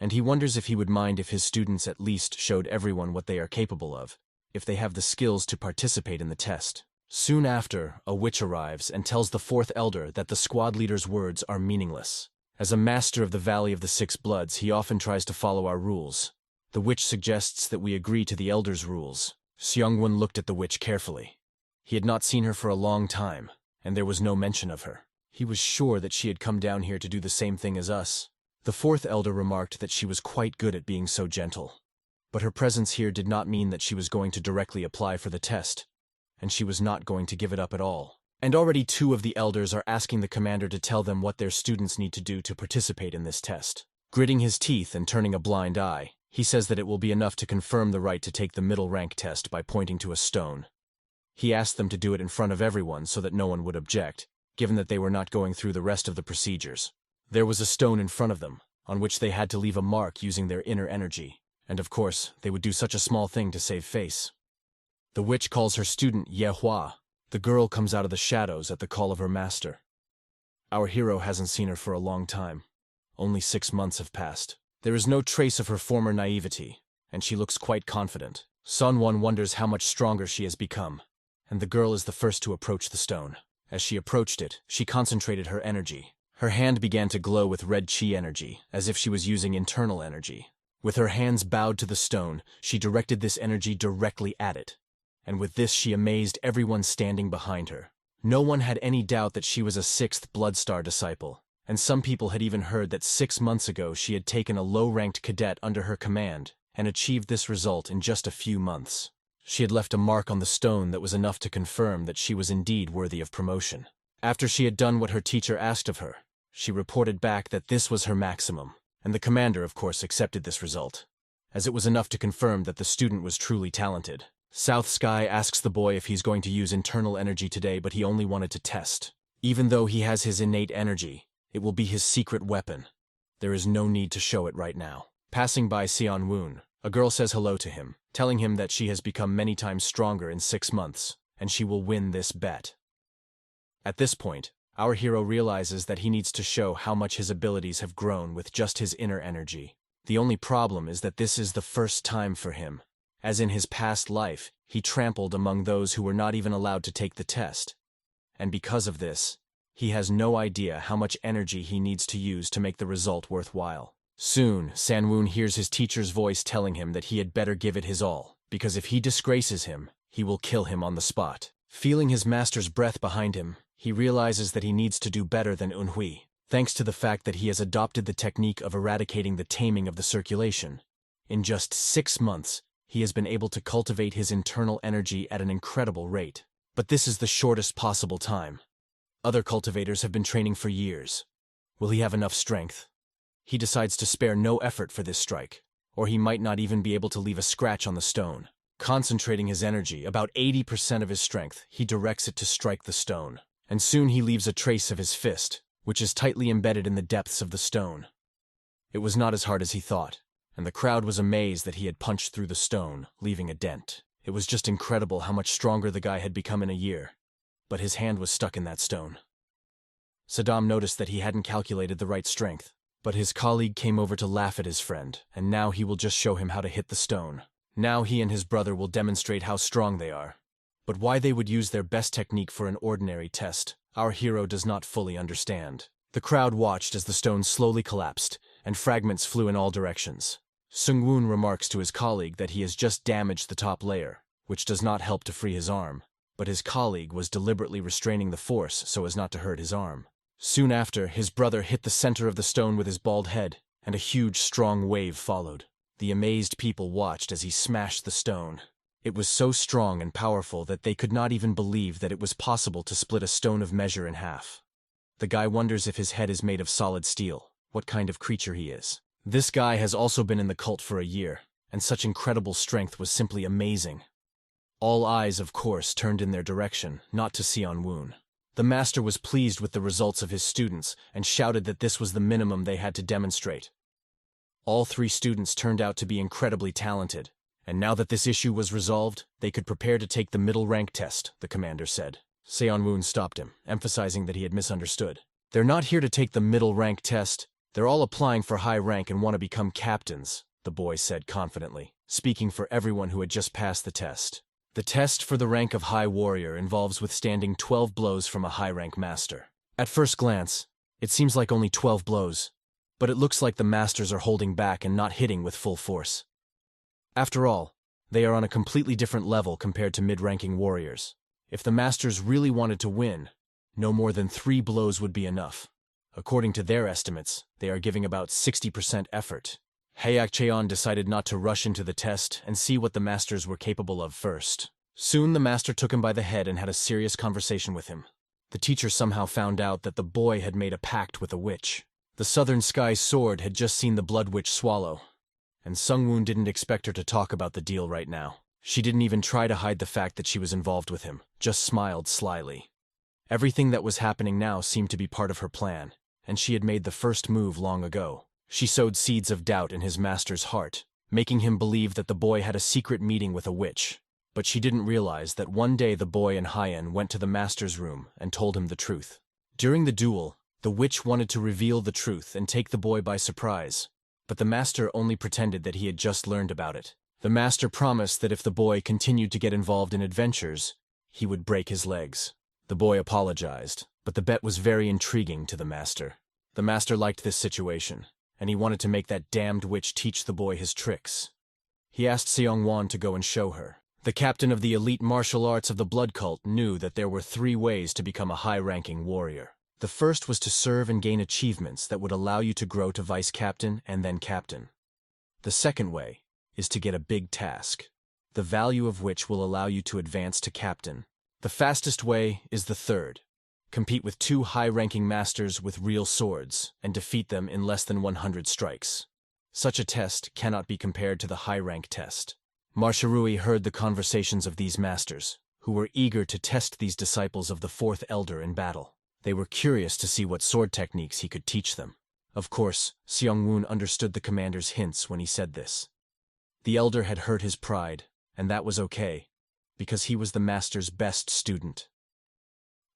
And he wonders if he would mind if his students at least showed everyone what they are capable of, if they have the skills to participate in the test. Soon after, a witch arrives and tells the 4th elder that the squad leader's words are meaningless. As a master of the Valley of the 6 Bloods, he often tries to follow our rules. The witch suggests that we agree to the elder's rules. Seongwon looked at the witch carefully. He had not seen her for a long time, and there was no mention of her. He was sure that she had come down here to do the same thing as us. The 4th elder remarked that she was quite good at being so gentle. But her presence here did not mean that she was going to directly apply for the test, and she was not going to give it up at all. And already 2 of the elders are asking the commander to tell them what their students need to do to participate in this test. Gritting his teeth and turning a blind eye, he says that it will be enough to confirm the right to take the middle rank test by pointing to a stone. He asked them to do it in front of everyone so that no one would object, given that they were not going through the rest of the procedures. There was a stone in front of them, on which they had to leave a mark using their inner energy. And of course, they would do such a small thing to save face. The witch calls her student Yehua. The girl comes out of the shadows at the call of her master. Our hero hasn't seen her for a long time. Only 6 months have passed. There is no trace of her former naivety, and she looks quite confident. Sunwon wonders how much stronger she has become, and the girl is the first to approach the stone. As she approached it, she concentrated her energy. Her hand began to glow with red chi energy, as if she was using internal energy. With her hands bowed to the stone, she directed this energy directly at it. And with this she amazed everyone standing behind her. No one had any doubt that she was a 6th Bloodstar disciple, and some people had even heard that 6 months ago she had taken a low-ranked cadet under her command and achieved this result in just a few months. She had left a mark on the stone that was enough to confirm that she was indeed worthy of promotion. After she had done what her teacher asked of her, she reported back that this was her maximum, and the commander, of course, accepted this result, as it was enough to confirm that the student was truly talented. South Sky asks the boy if he's going to use internal energy today, but he only wanted to test. Even though he has his innate energy, it will be his secret weapon. There is no need to show it right now. Passing by Sion Woon, a girl says hello to him, telling him that she has become many times stronger in 6 months, and she will win this bet. At this point, our hero realizes that he needs to show how much his abilities have grown with just his inner energy. The only problem is that this is the first time for him. As in his past life, he trampled among those who were not even allowed to take the test. And because of this, he has no idea how much energy he needs to use to make the result worthwhile. Soon, Sanwoon hears his teacher's voice telling him that he had better give it his all, because if he disgraces him, he will kill him on the spot. Feeling his master's breath behind him, he realizes that he needs to do better than Unhui, thanks to the fact that he has adopted the technique of eradicating the taming of the circulation. In just 6 months, he has been able to cultivate his internal energy at an incredible rate. But this is the shortest possible time. Other cultivators have been training for years. Will he have enough strength? He decides to spare no effort for this strike, or he might not even be able to leave a scratch on the stone. Concentrating his energy, about 80% of his strength, he directs it to strike the stone. And soon he leaves a trace of his fist, which is tightly embedded in the depths of the stone. It was not as hard as he thought, and the crowd was amazed that he had punched through the stone, leaving a dent. It was just incredible how much stronger the guy had become in a year, but his hand was stuck in that stone. Saddam noticed that he hadn't calculated the right strength, but his colleague came over to laugh at his friend, and now he will just show him how to hit the stone. Now he and his brother will demonstrate how strong they are. But why they would use their best technique for an ordinary test, our hero does not fully understand. The crowd watched as the stone slowly collapsed, and fragments flew in all directions. Sungwoon remarks to his colleague that he has just damaged the top layer, which does not help to free his arm, but his colleague was deliberately restraining the force so as not to hurt his arm. Soon after, his brother hit the center of the stone with his bald head, and a huge, strong wave followed. The amazed people watched as he smashed the stone. It was so strong and powerful that they could not even believe that it was possible to split a stone of measure in half. The guy wonders if his head is made of solid steel, what kind of creature he is. This guy has also been in the cult for a year, and such incredible strength was simply amazing. All eyes, of course, turned in their direction, not to Sion Woon. The master was pleased with the results of his students and shouted that this was the minimum they had to demonstrate. All 3 students turned out to be incredibly talented, and now that this issue was resolved, they could prepare to take the middle rank test, the commander said. Sion Woon stopped him, emphasizing that he had misunderstood. They're not here to take the middle rank test. They're all applying for high rank and want to become captains, the boy said confidently, speaking for everyone who had just passed the test. The test for the rank of High Warrior involves withstanding 12 blows from a high-rank master. At first glance, it seems like only 12 blows, but it looks like the masters are holding back and not hitting with full force. After all, they are on a completely different level compared to mid-ranking warriors. If the masters really wanted to win, no more than 3 blows would be enough. According to their estimates, they are giving about 60% effort. Hayak Cheon decided not to rush into the test and see what the masters were capable of first. Soon the master took him by the head and had a serious conversation with him. The teacher somehow found out that the boy had made a pact with a witch. The Southern Sky Sword had just seen the Blood Witch swallow, and Sungwoon didn't expect her to talk about the deal right now. She didn't even try to hide the fact that she was involved with him, just smiled slyly. Everything that was happening now seemed to be part of her plan, and she had made the first move long ago. She sowed seeds of doubt in his master's heart, making him believe that the boy had a secret meeting with a witch. But she didn't realize that one day the boy and Hyen went to the master's room and told him the truth. During the duel, the witch wanted to reveal the truth and take the boy by surprise, but the master only pretended that he had just learned about it. The master promised that if the boy continued to get involved in adventures, he would break his legs. The boy apologized, but the bet was very intriguing to the master. The master liked this situation, and he wanted to make that damned witch teach the boy his tricks. He asked Seong-won to go and show her. The captain of the elite martial arts of the blood cult knew that there were 3 ways to become a high-ranking warrior. The first was to serve and gain achievements that would allow you to grow to vice captain and then captain. The second way is to get a big task, the value of which will allow you to advance to captain. The fastest way is the third. Compete with 2 high-ranking masters with real swords and defeat them in less than 100 strikes. Such a test cannot be compared to the high-rank test. Marsharui heard the conversations of these masters, who were eager to test these disciples of the 4th elder in battle. They were curious to see what sword techniques he could teach them. Of course, Seong-woon understood the commander's hints when he said this. The elder had hurt his pride, and that was okay, because he was the master's best student.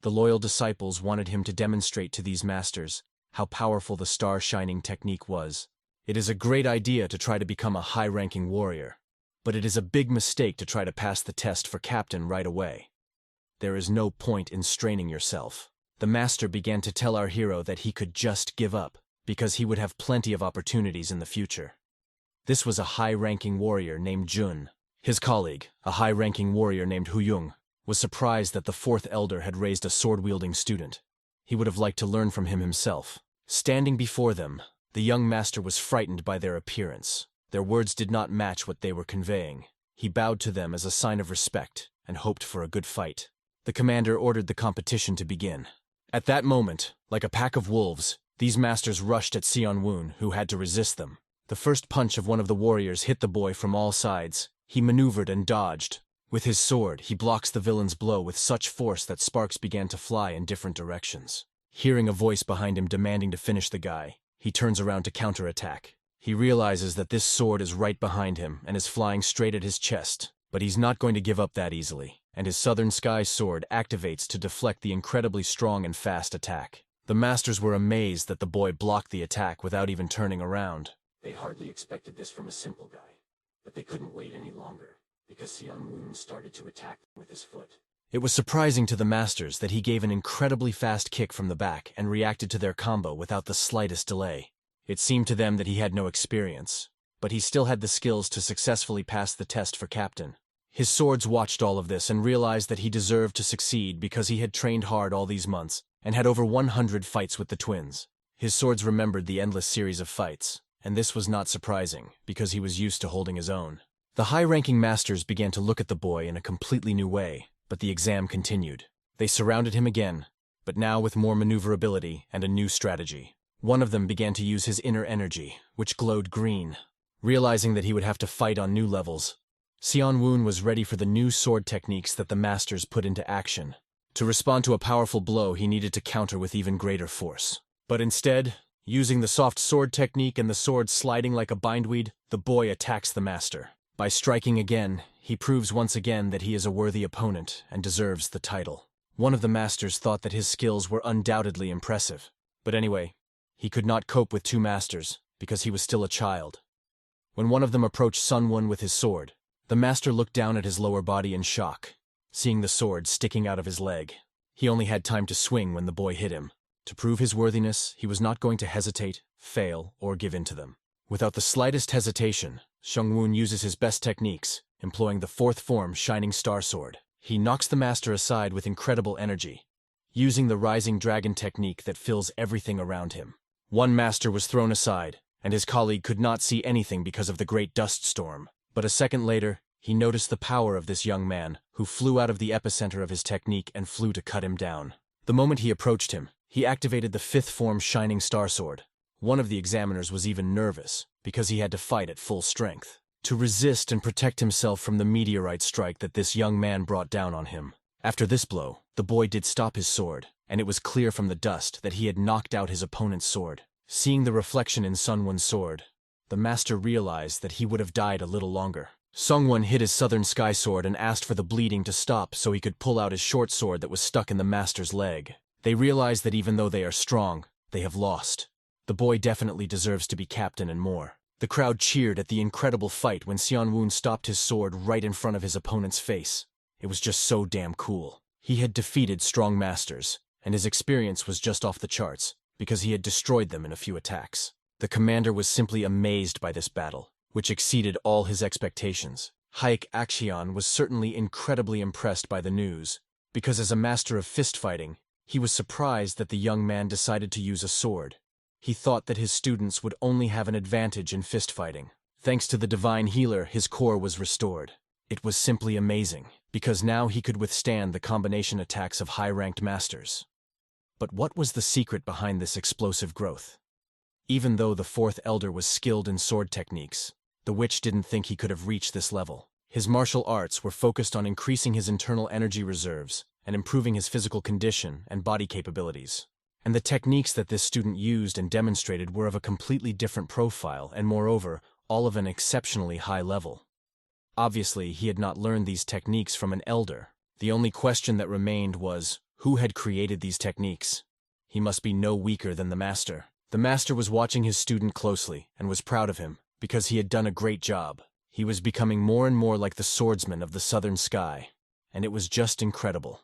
The loyal disciples wanted him to demonstrate to these masters how powerful the star-shining technique was. It is a great idea to try to become a high-ranking warrior, but it is a big mistake to try to pass the test for captain right away. There is no point in straining yourself. The master began to tell our hero that he could just give up, because he would have plenty of opportunities in the future. This was a high-ranking warrior named Jun. His colleague, a high-ranking warrior named Huyung, was surprised that the 4th elder had raised a sword-wielding student. He would have liked to learn from him himself. Standing before them, the young master was frightened by their appearance. Their words did not match what they were conveying. He bowed to them as a sign of respect and hoped for a good fight. The commander ordered the competition to begin. At that moment, like a pack of wolves, these masters rushed at Seong-woon, who had to resist them. The first punch of one of the warriors hit the boy from all sides. He maneuvered and dodged. With his sword, he blocks the villain's blow with such force that sparks began to fly in different directions. Hearing a voice behind him demanding to finish the guy, he turns around to counterattack. He realizes that this sword is right behind him and is flying straight at his chest, but he's not going to give up that easily, and his Southern Sky sword activates to deflect the incredibly strong and fast attack. The masters were amazed that the boy blocked the attack without even turning around. They hardly expected this from a simple guy, but they couldn't wait any longer, because Seong-woon started to attack with his foot. It was surprising to the masters that he gave an incredibly fast kick from the back and reacted to their combo without the slightest delay. It seemed to them that he had no experience, but he still had the skills to successfully pass the test for captain. His swords watched all of this and realized that he deserved to succeed because he had trained hard all these months and had over 100 fights with the twins. His swords remembered the endless series of fights, and this was not surprising because he was used to holding his own. The high-ranking masters began to look at the boy in a completely new way, but the exam continued. They surrounded him again, but now with more maneuverability and a new strategy. One of them began to use his inner energy, which glowed green. Realizing that he would have to fight on new levels, Seong-woon was ready for the new sword techniques that the masters put into action. To respond to a powerful blow, he needed to counter with even greater force. But instead, using the soft sword technique and the sword sliding like a bindweed, the boy attacks the master. By striking again, he proves once again that he is a worthy opponent and deserves the title. One of the masters thought that his skills were undoubtedly impressive. But anyway, he could not cope with 2 masters because he was still a child. When one of them approached Sunwon with his sword, the master looked down at his lower body in shock, seeing the sword sticking out of his leg. He only had time to swing when the boy hit him. To prove his worthiness, he was not going to hesitate, fail, or give in to them. Without the slightest hesitation, Seong-woon uses his best techniques, employing the 4th form Shining Star Sword. He knocks the master aside with incredible energy, using the Rising Dragon technique that fills everything around him. One master was thrown aside, and his colleague could not see anything because of the great dust storm. But a second later, he noticed the power of this young man, who flew out of the epicenter of his technique and flew to cut him down. The moment he approached him, he activated the 5th form Shining Star Sword. One of the examiners was even nervous, because he had to fight at full strength, to resist and protect himself from the meteorite strike that this young man brought down on him. After this blow, the boy did stop his sword, and it was clear from the dust that he had knocked out his opponent's sword. Seeing the reflection in Sunwon's sword, the master realized that he would have died a little longer. Songwon hid his Southern Sky Sword and asked for the bleeding to stop so he could pull out his short sword that was stuck in the master's leg. They realize that even though they are strong, they have lost. The boy definitely deserves to be captain and more. The crowd cheered at the incredible fight when Seonwoo stopped his sword right in front of his opponent's face. It was just so damn cool. He had defeated strong masters, and his experience was just off the charts, because he had destroyed them in a few attacks. The commander was simply amazed by this battle, which exceeded all his expectations. Hayek Akshion was certainly incredibly impressed by the news, because as a master of fist-fighting, he was surprised that the young man decided to use a sword. He thought that his students would only have an advantage in fist-fighting. Thanks to the divine healer, his core was restored. It was simply amazing, because now he could withstand the combination attacks of high-ranked masters. But what was the secret behind this explosive growth? Even though the fourth elder was skilled in sword techniques, the witch didn't think he could have reached this level. His martial arts were focused on increasing his internal energy reserves and improving his physical condition and body capabilities. And the techniques that this student used and demonstrated were of a completely different profile and, moreover, all of an exceptionally high level. Obviously, he had not learned these techniques from an elder. The only question that remained was, who had created these techniques? He must be no weaker than the master. The master was watching his student closely and was proud of him, because he had done a great job. He was becoming more and more like the swordsman of the southern sky, and it was just incredible.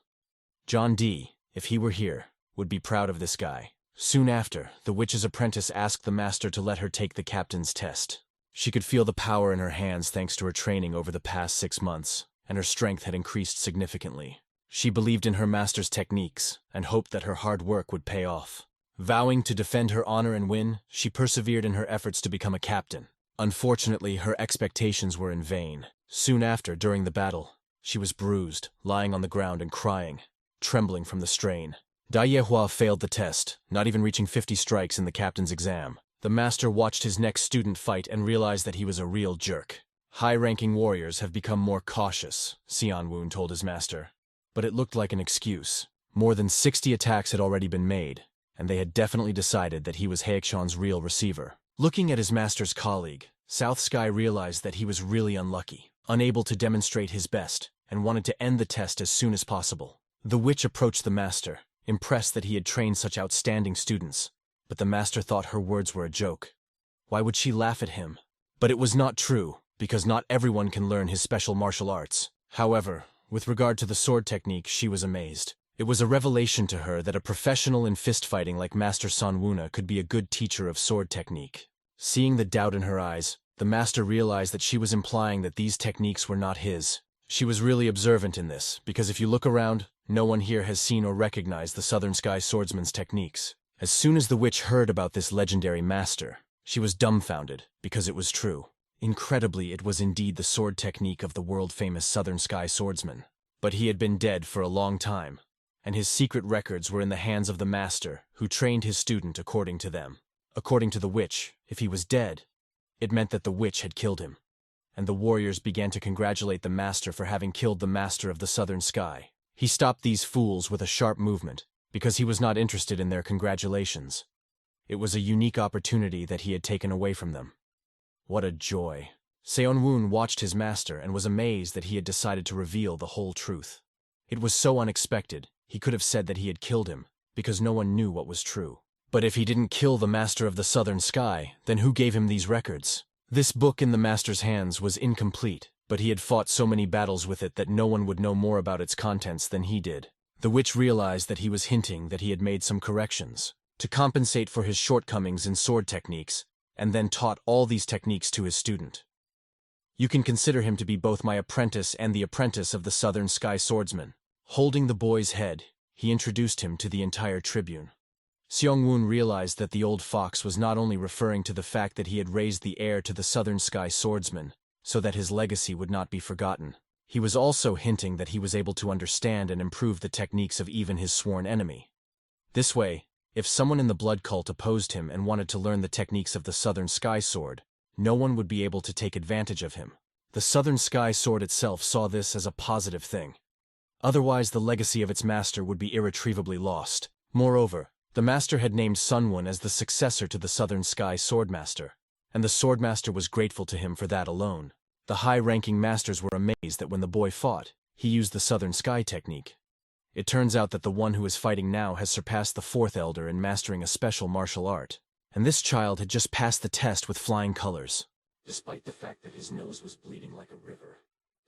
John D., if he were here, would be proud of this guy. Soon after, the witch's apprentice asked the master to let her take the captain's test. She could feel the power in her hands thanks to her training over the past 6 months, and her strength had increased significantly. She believed in her master's techniques and hoped that her hard work would pay off. Vowing to defend her honor and win, she persevered in her efforts to become a captain. Unfortunately, her expectations were in vain. Soon after, during the battle, she was bruised, lying on the ground and crying, trembling from the strain. Yahello failed the test, not even reaching 50 strikes in the captain's exam. The master watched his next student fight and realized that he was a real jerk. High-ranking warriors have become more cautious, Seonwoo told his master. But it looked like an excuse. More than 60 attacks had already been made, and they had definitely decided that he was Haekshon's real receiver. Looking at his master's colleague, South Sky realized that he was really unlucky, unable to demonstrate his best, and wanted to end the test as soon as possible. The witch approached the master, impressed that he had trained such outstanding students, but the master thought her words were a joke. Why would she laugh at him? But it was not true, because not everyone can learn his special martial arts. However, with regard to the sword technique, she was amazed. It was a revelation to her that a professional in fist-fighting like Master Seonwoo could be a good teacher of sword technique. Seeing the doubt in her eyes, the master realized that she was implying that these techniques were not his. She was really observant in this, because if you look around, no one here has seen or recognized the Southern Sky Swordsman's techniques. As soon as the witch heard about this legendary master, she was dumbfounded, because it was true. Incredibly, it was indeed the sword technique of the world-famous Southern Sky Swordsman. But he had been dead for a long time, and his secret records were in the hands of the master, who trained his student according to them. According to the witch, if he was dead, it meant that the witch had killed him, and the warriors began to congratulate the master for having killed the master of the Southern Sky. He stopped these fools with a sharp movement, because he was not interested in their congratulations. It was a unique opportunity that he had taken away from them. What a joy. Seonwoo watched his master and was amazed that he had decided to reveal the whole truth. It was so unexpected, he could have said that he had killed him, because no one knew what was true. But if he didn't kill the master of the Southern Sky, then who gave him these records? This book in the master's hands was incomplete, but he had fought so many battles with it that no one would know more about its contents than he did. The witch realized that he was hinting that he had made some corrections, to compensate for his shortcomings in sword techniques, and then taught all these techniques to his student. You can consider him to be both my apprentice and the apprentice of the Southern Sky Swordsman. Holding the boy's head, he introduced him to the entire tribune. Seonwoo realized that the old fox was not only referring to the fact that he had raised the heir to the Southern Sky Swordsman, so that his legacy would not be forgotten. He was also hinting that he was able to understand and improve the techniques of even his sworn enemy. This way, if someone in the blood cult opposed him and wanted to learn the techniques of the Southern Sky Sword, no one would be able to take advantage of him. The Southern Sky Sword itself saw this as a positive thing. Otherwise, the legacy of its master would be irretrievably lost. Moreover, the master had named Sunwon as the successor to the Southern Sky Swordmaster, and the swordmaster was grateful to him for that alone. The high-ranking masters were amazed that when the boy fought, he used the Southern Sky technique. It turns out that the one who is fighting now has surpassed the fourth elder in mastering a special martial art, and this child had just passed the test with flying colors. Despite the fact that his nose was bleeding like a river,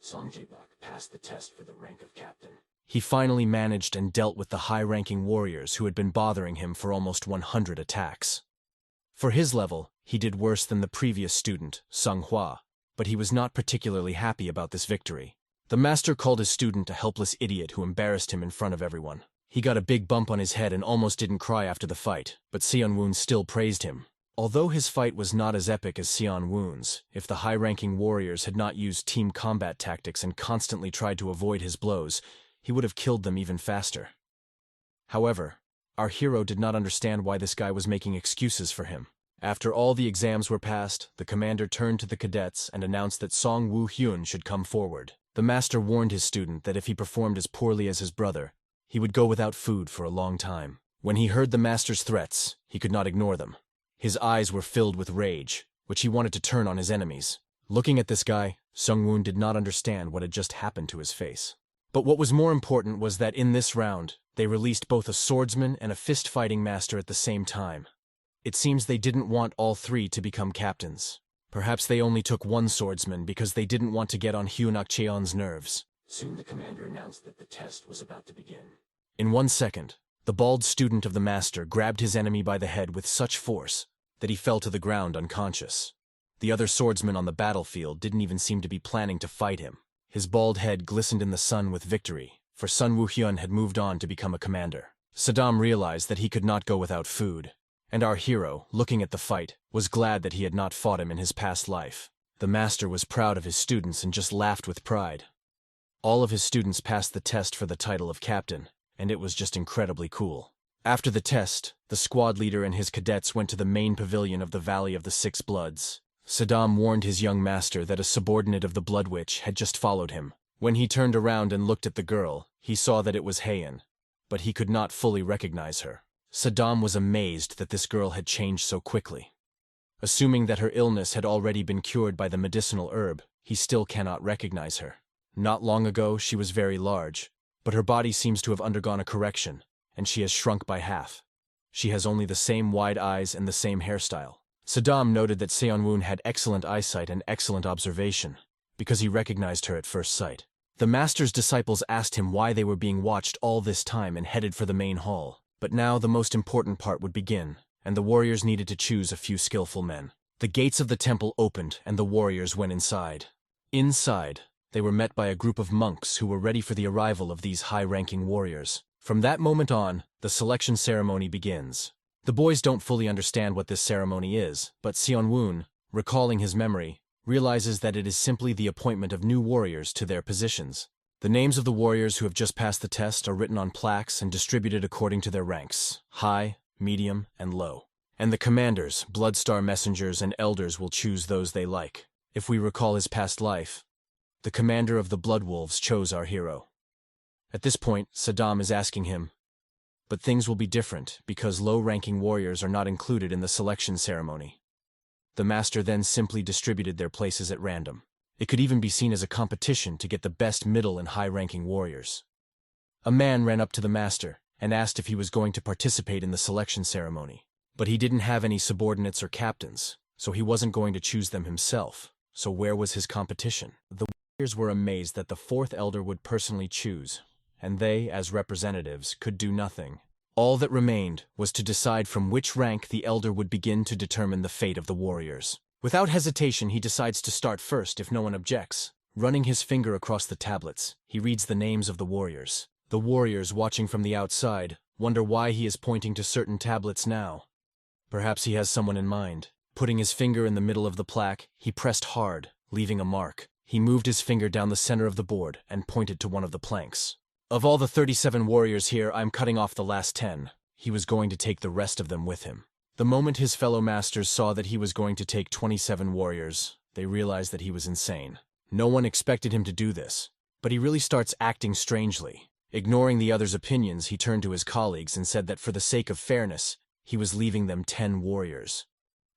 Song Jae-bok passed the test for the rank of captain. He finally managed and dealt with the high-ranking warriors who had been bothering him for almost 100 attacks. For his level, he did worse than the previous student, Sung Hwa, but he was not particularly happy about this victory. The master called his student a helpless idiot who embarrassed him in front of everyone. He got a big bump on his head and almost didn't cry after the fight, but Seon-woon still praised him. Although his fight was not as epic as Seon-woon's, if the high-ranking warriors had not used team combat tactics and constantly tried to avoid his blows, he would have killed them even faster. However, our hero did not understand why this guy was making excuses for him. After all the exams were passed, the commander turned to the cadets and announced that Song Woo-hyun should come forward. The master warned his student that if he performed as poorly as his brother, he would go without food for a long time. When he heard the master's threats, he could not ignore them. His eyes were filled with rage, which he wanted to turn on his enemies. Looking at this guy, Sung-woon did not understand what had just happened to his face. But what was more important was that in this round, they released both a swordsman and a fist-fighting master at the same time. It seems they didn't want all three to become captains. Perhaps they only took one swordsman because they didn't want to get on Hyun Ok-cheon's nerves. Soon the commander announced that the test was about to begin. In 1 second, the bald student of the master grabbed his enemy by the head with such force that he fell to the ground unconscious. The other swordsman on the battlefield didn't even seem to be planning to fight him. His bald head glistened in the sun with victory, for Sun Woo-hyun had moved on to become a commander. Saddam realized that he could not go without food, and our hero, looking at the fight, was glad that he had not fought him in his past life. The master was proud of his students and just laughed with pride. All of his students passed the test for the title of captain, and it was just incredibly cool. After the test, the squad leader and his cadets went to the main pavilion of the Valley of the Six Bloods. Saddam warned his young master that a subordinate of the Blood Witch had just followed him. When he turned around and looked at the girl, he saw that it was Haein, but he could not fully recognize her. Saddam was amazed that this girl had changed so quickly. Assuming that her illness had already been cured by the medicinal herb, he still cannot recognize her. Not long ago, she was very large, but her body seems to have undergone a correction, and she has shrunk by half. She has only the same wide eyes and the same hairstyle. Saddam noted that Seon-woon had excellent eyesight and excellent observation, because he recognized her at first sight. The master's disciples asked him why they were being watched all this time and headed for the main hall. But now the most important part would begin, and the warriors needed to choose a few skillful men. The gates of the temple opened, and the warriors went inside. Inside, they were met by a group of monks who were ready for the arrival of these high-ranking warriors. From that moment on, the selection ceremony begins. The boys don't fully understand what this ceremony is, but Seon-woon, recalling his memory, realizes that it is simply the appointment of new warriors to their positions. The names of the warriors who have just passed the test are written on plaques and distributed according to their ranks, high, medium, and low. And the commanders, Bloodstar messengers, and elders will choose those they like. If we recall his past life, the commander of the Blood Wolves chose our hero. At this point, Saddam is asking him, but things will be different because low-ranking warriors are not included in the selection ceremony. The master then simply distributed their places at random. It could even be seen as a competition to get the best middle and high-ranking warriors. A man ran up to the master and asked if he was going to participate in the selection ceremony. But he didn't have any subordinates or captains, so he wasn't going to choose them himself. So where was his competition? The warriors were amazed that the fourth elder would personally choose, and they, as representatives, could do nothing. All that remained was to decide from which rank the elder would begin to determine the fate of the warriors. Without hesitation, he decides to start first if no one objects. Running his finger across the tablets, he reads the names of the warriors. The warriors, watching from the outside, wonder why he is pointing to certain tablets now. Perhaps he has someone in mind. Putting his finger in the middle of the plaque, he pressed hard, leaving a mark. He moved his finger down the center of the board and pointed to one of the planks. Of all the 37 warriors here, I'm cutting off the last 10. He was going to take the rest of them with him. The moment his fellow masters saw that he was going to take 27 warriors, they realized that he was insane. No one expected him to do this, but he really starts acting strangely. Ignoring the others' opinions, he turned to his colleagues and said that for the sake of fairness, he was leaving them 10 warriors.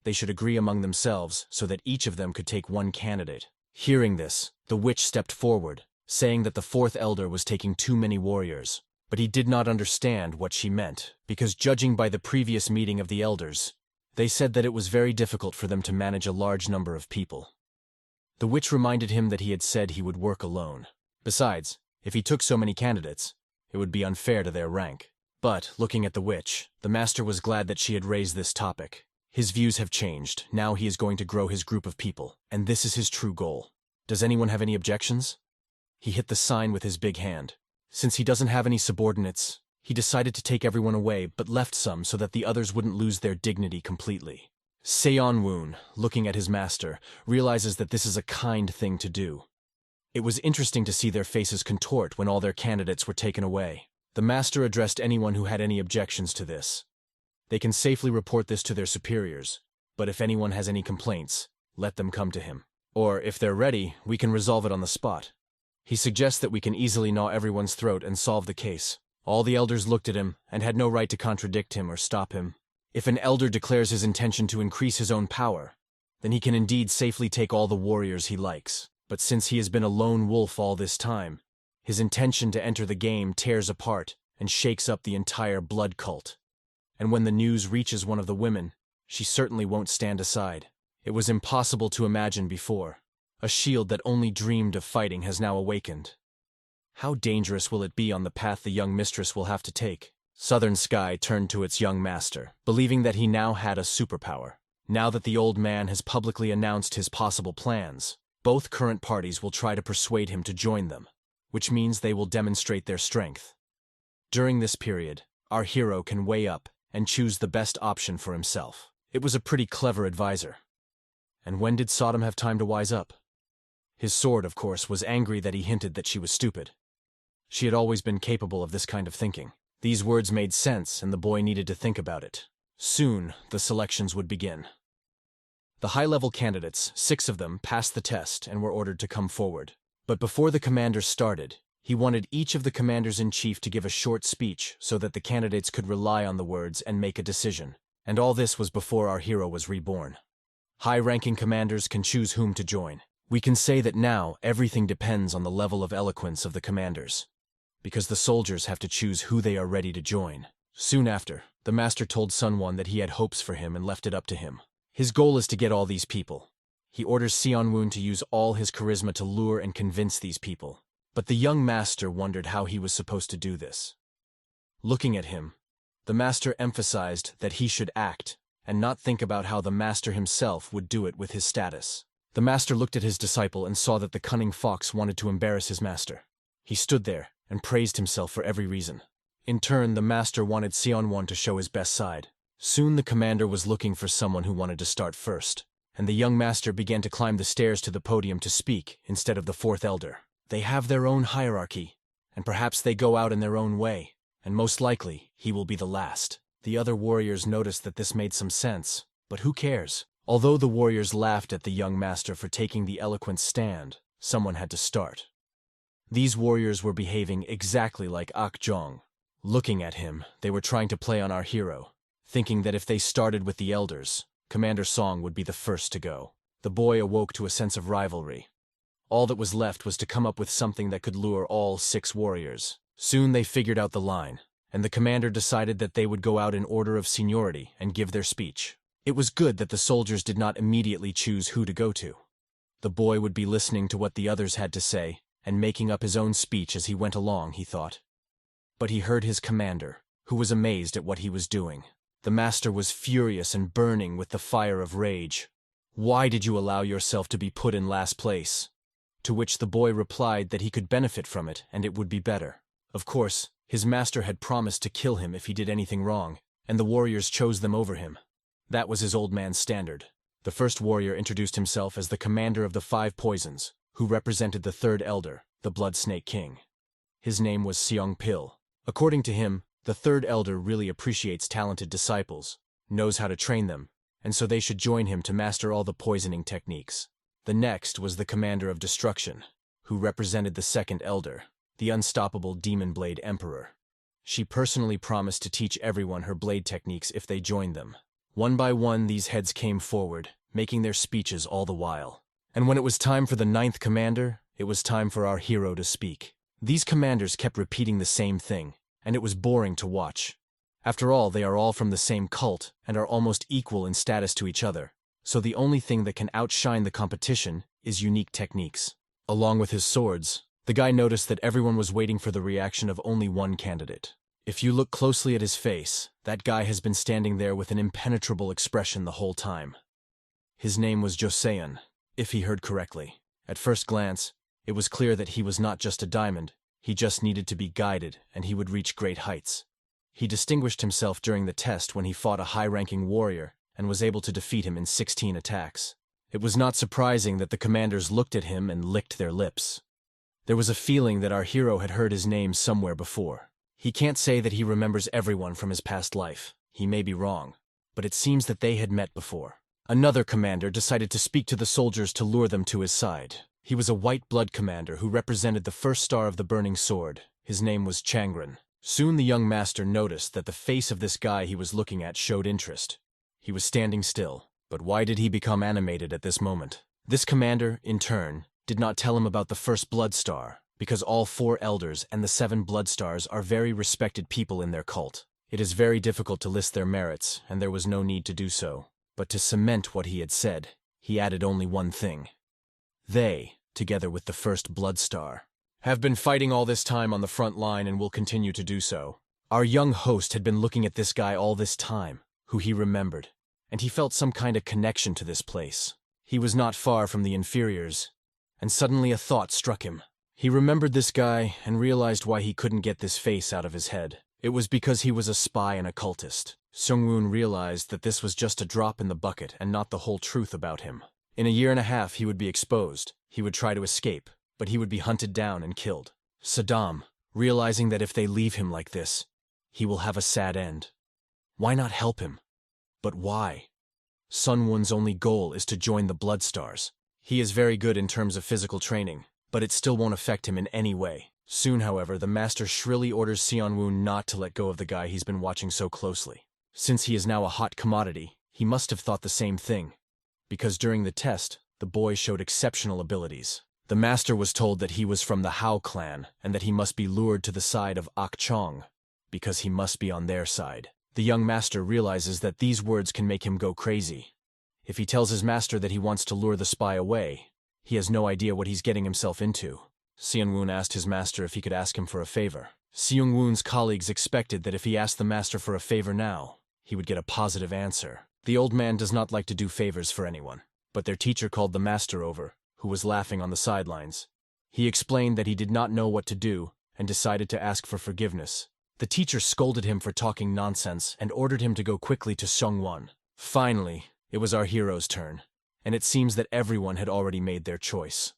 They should agree among themselves so that each of them could take one candidate. Hearing this, the witch stepped forward, saying that the fourth elder was taking too many warriors. But he did not understand what she meant, because judging by the previous meeting of the elders, they said that it was very difficult for them to manage a large number of people. The witch reminded him that he had said he would work alone. Besides, if he took so many candidates, it would be unfair to their rank. But, looking at the witch, the master was glad that she had raised this topic. His views have changed. Now he is going to grow his group of people, and this is his true goal. Does anyone have any objections? He hit the sign with his big hand. Since he doesn't have any subordinates, he decided to take everyone away but left some so that the others wouldn't lose their dignity completely. Seon-woon, looking at his master, realizes that this is a kind thing to do. It was interesting to see their faces contort when all their candidates were taken away. The master addressed anyone who had any objections to this. They can safely report this to their superiors, but if anyone has any complaints, let them come to him. Or, if they're ready, we can resolve it on the spot. He suggests that we can easily gnaw everyone's throat and solve the case. All the elders looked at him and had no right to contradict him or stop him. If an elder declares his intention to increase his own power, then he can indeed safely take all the warriors he likes. But since he has been a lone wolf all this time, his intention to enter the game tears apart and shakes up the entire blood cult. And when the news reaches one of the women, she certainly won't stand aside. It was impossible to imagine before. A shield that only dreamed of fighting has now awakened. How dangerous will it be on the path the young mistress will have to take? Southern Sky turned to its young master, believing that he now had a superpower. Now that the old man has publicly announced his possible plans, both current parties will try to persuade him to join them, which means they will demonstrate their strength. During this period, our hero can weigh up and choose the best option for himself. It was a pretty clever advisor. And when did Sodom have time to wise up? His sword, of course, was angry that he hinted that she was stupid. She had always been capable of this kind of thinking. These words made sense, and the boy needed to think about it. Soon, the selections would begin. The high-level candidates, 6 of them, passed the test and were ordered to come forward. But before the commander started, he wanted each of the commanders-in-chief to give a short speech so that the candidates could rely on the words and make a decision. And all this was before our hero was reborn. High-ranking commanders can choose whom to join. We can say that now everything depends on the level of eloquence of the commanders, because the soldiers have to choose who they are ready to join. Soon after, the master told Sunwon that he had hopes for him and left it up to him. His goal is to get all these people. He orders Seon-woon to use all his charisma to lure and convince these people. But the young master wondered how he was supposed to do this. Looking at him, the master emphasized that he should act and not think about how the master himself would do it with his status. The master looked at his disciple and saw that the cunning fox wanted to embarrass his master. He stood there and praised himself for every reason. In turn, the master wanted Seon-won to show his best side. Soon the commander was looking for someone who wanted to start first, and the young master began to climb the stairs to the podium to speak instead of the fourth elder. They have their own hierarchy, and perhaps they go out in their own way, and most likely he will be the last. The other warriors noticed that this made some sense, but who cares? Although the warriors laughed at the young master for taking the eloquent stand, someone had to start. These warriors were behaving exactly like Ak-jong. Looking at him, they were trying to play on our hero, thinking that if they started with the elders, Commander Song would be the first to go. The boy awoke to a sense of rivalry. All that was left was to come up with something that could lure all 6 warriors. Soon they figured out the line, and the commander decided that they would go out in order of seniority and give their speech. It was good that the soldiers did not immediately choose who to go to. The boy would be listening to what the others had to say and making up his own speech as he went along, he thought. But he heard his commander, who was amazed at what he was doing. The master was furious and burning with the fire of rage. "Why did you allow yourself to be put in last place?" To which the boy replied that he could benefit from it and it would be better. Of course, his master had promised to kill him if he did anything wrong, and the warriors chose them over him. That was his old man's standard. The first warrior introduced himself as the commander of the 5 poisons, who represented the 3rd elder, the Blood Snake King. His name was Seong-pil. According to him, the 3rd elder really appreciates talented disciples, knows how to train them, and so they should join him to master all the poisoning techniques. The next was the commander of destruction, who represented the 2nd elder, the unstoppable Demon Blade Emperor. She personally promised to teach everyone her blade techniques if they joined them. One by one, these heads came forward, making their speeches all the while. And when it was time for the 9th commander, it was time for our hero to speak. These commanders kept repeating the same thing, and it was boring to watch. After all, they are all from the same cult and are almost equal in status to each other, so the only thing that can outshine the competition is unique techniques. Along with his swords, the guy noticed that everyone was waiting for the reaction of only one candidate. If you look closely at his face, that guy has been standing there with an impenetrable expression the whole time. His name was Joseon, if he heard correctly. At first glance, it was clear that he was not just a diamond, he just needed to be guided and he would reach great heights. He distinguished himself during the test when he fought a high-ranking warrior and was able to defeat him in 16 attacks. It was not surprising that the commanders looked at him and licked their lips. There was a feeling that our hero had heard his name somewhere before. He can't say that he remembers everyone from his past life. He may be wrong, but it seems that they had met before. Another commander decided to speak to the soldiers to lure them to his side. He was a white blood commander who represented the first star of the burning sword. His name was Changren. Soon the young master noticed that the face of this guy he was looking at showed interest. He was standing still, but why did he become animated at this moment? This commander, in turn, did not tell him about the first blood star, because all 4 elders and the 7 blood stars are very respected people in their cult. It is very difficult to list their merits, and there was no need to do so. But to cement what he had said, he added only one thing. They, together with the first blood star, have been fighting all this time on the front line and will continue to do so. Our young host had been looking at this guy all this time, who he remembered, and he felt some kind of connection to this place. He was not far from the inferiors, and suddenly a thought struck him. He remembered this guy and realized why he couldn't get this face out of his head. It was because he was a spy and a cultist. Seung-woon realized that this was just a drop in the bucket and not the whole truth about him. In a year and a half he would be exposed. He would try to escape, but he would be hunted down and killed. Saddam, realizing that if they leave him like this, he will have a sad end. Why not help him? But why? Sun-woon's only goal is to join the Blood Stars. He is very good in terms of physical training, but it still won't affect him in any way. Soon, however, the master shrilly orders Seon-woon not to let go of the guy he's been watching so closely. Since he is now a hot commodity, he must have thought the same thing. Because during the test, the boy showed exceptional abilities. The master was told that he was from the Hao clan and that he must be lured to the side of Ok Chong, because he must be on their side. The young master realizes that these words can make him go crazy. If he tells his master that he wants to lure the spy away, he has no idea what he's getting himself into. Seon-woon asked his master if he could ask him for a favor. Seung-woon's colleagues expected that if he asked the master for a favor now, he would get a positive answer. The old man does not like to do favors for anyone, but their teacher called the master over, who was laughing on the sidelines. He explained that he did not know what to do and decided to ask for forgiveness. The teacher scolded him for talking nonsense and ordered him to go quickly to Seong-won. Finally, it was our hero's turn, and it seems that everyone had already made their choice.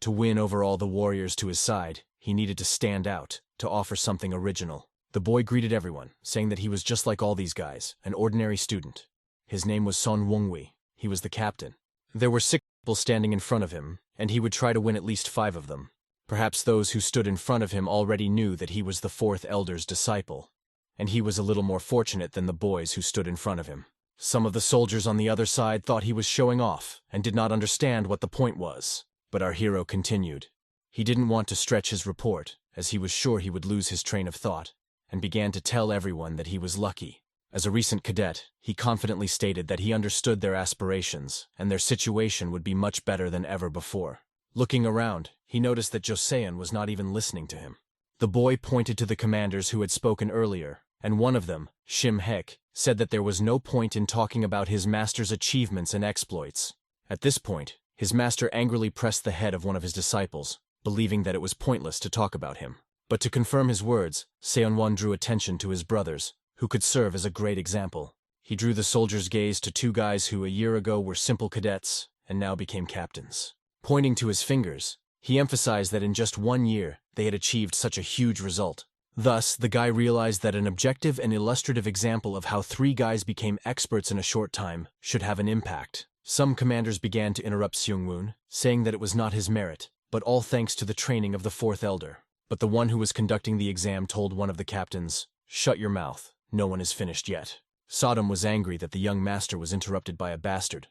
To win over all the warriors to his side, he needed to stand out, to offer something original. The boy greeted everyone, saying that he was just like all these guys, an ordinary student. His name was Son Wongwi. He was the captain. There were 6 people standing in front of him, and he would try to win at least 5 of them. Perhaps those who stood in front of him already knew that he was the 4th elder's disciple, and he was a little more fortunate than the boys who stood in front of him. Some of the soldiers on the other side thought he was showing off and did not understand what the point was. But our hero continued. He didn't want to stretch his report, as he was sure he would lose his train of thought, and began to tell everyone that he was lucky. As a recent cadet, he confidently stated that he understood their aspirations, and their situation would be much better than ever before. Looking around, he noticed that Joseon was not even listening to him. The boy pointed to the commanders who had spoken earlier, and one of them, Shim Hek, said that there was no point in talking about his master's achievements and exploits. At this point, his master angrily pressed the head of one of his disciples, believing that it was pointless to talk about him. But to confirm his words, Seon-won drew attention to his brothers, who could serve as a great example. He drew the soldier's gaze to 2 guys who a year ago were simple cadets and now became captains. Pointing to his fingers, he emphasized that in just 1 year they had achieved such a huge result. Thus, the guy realized that an objective and illustrative example of how 3 guys became experts in a short time should have an impact. Some commanders began to interrupt Seung-woon, saying that it was not his merit, but all thanks to the training of the 4th elder. But the one who was conducting the exam told one of the captains, "Shut your mouth, no one is finished yet." Sodom was angry that the young master was interrupted by a bastard,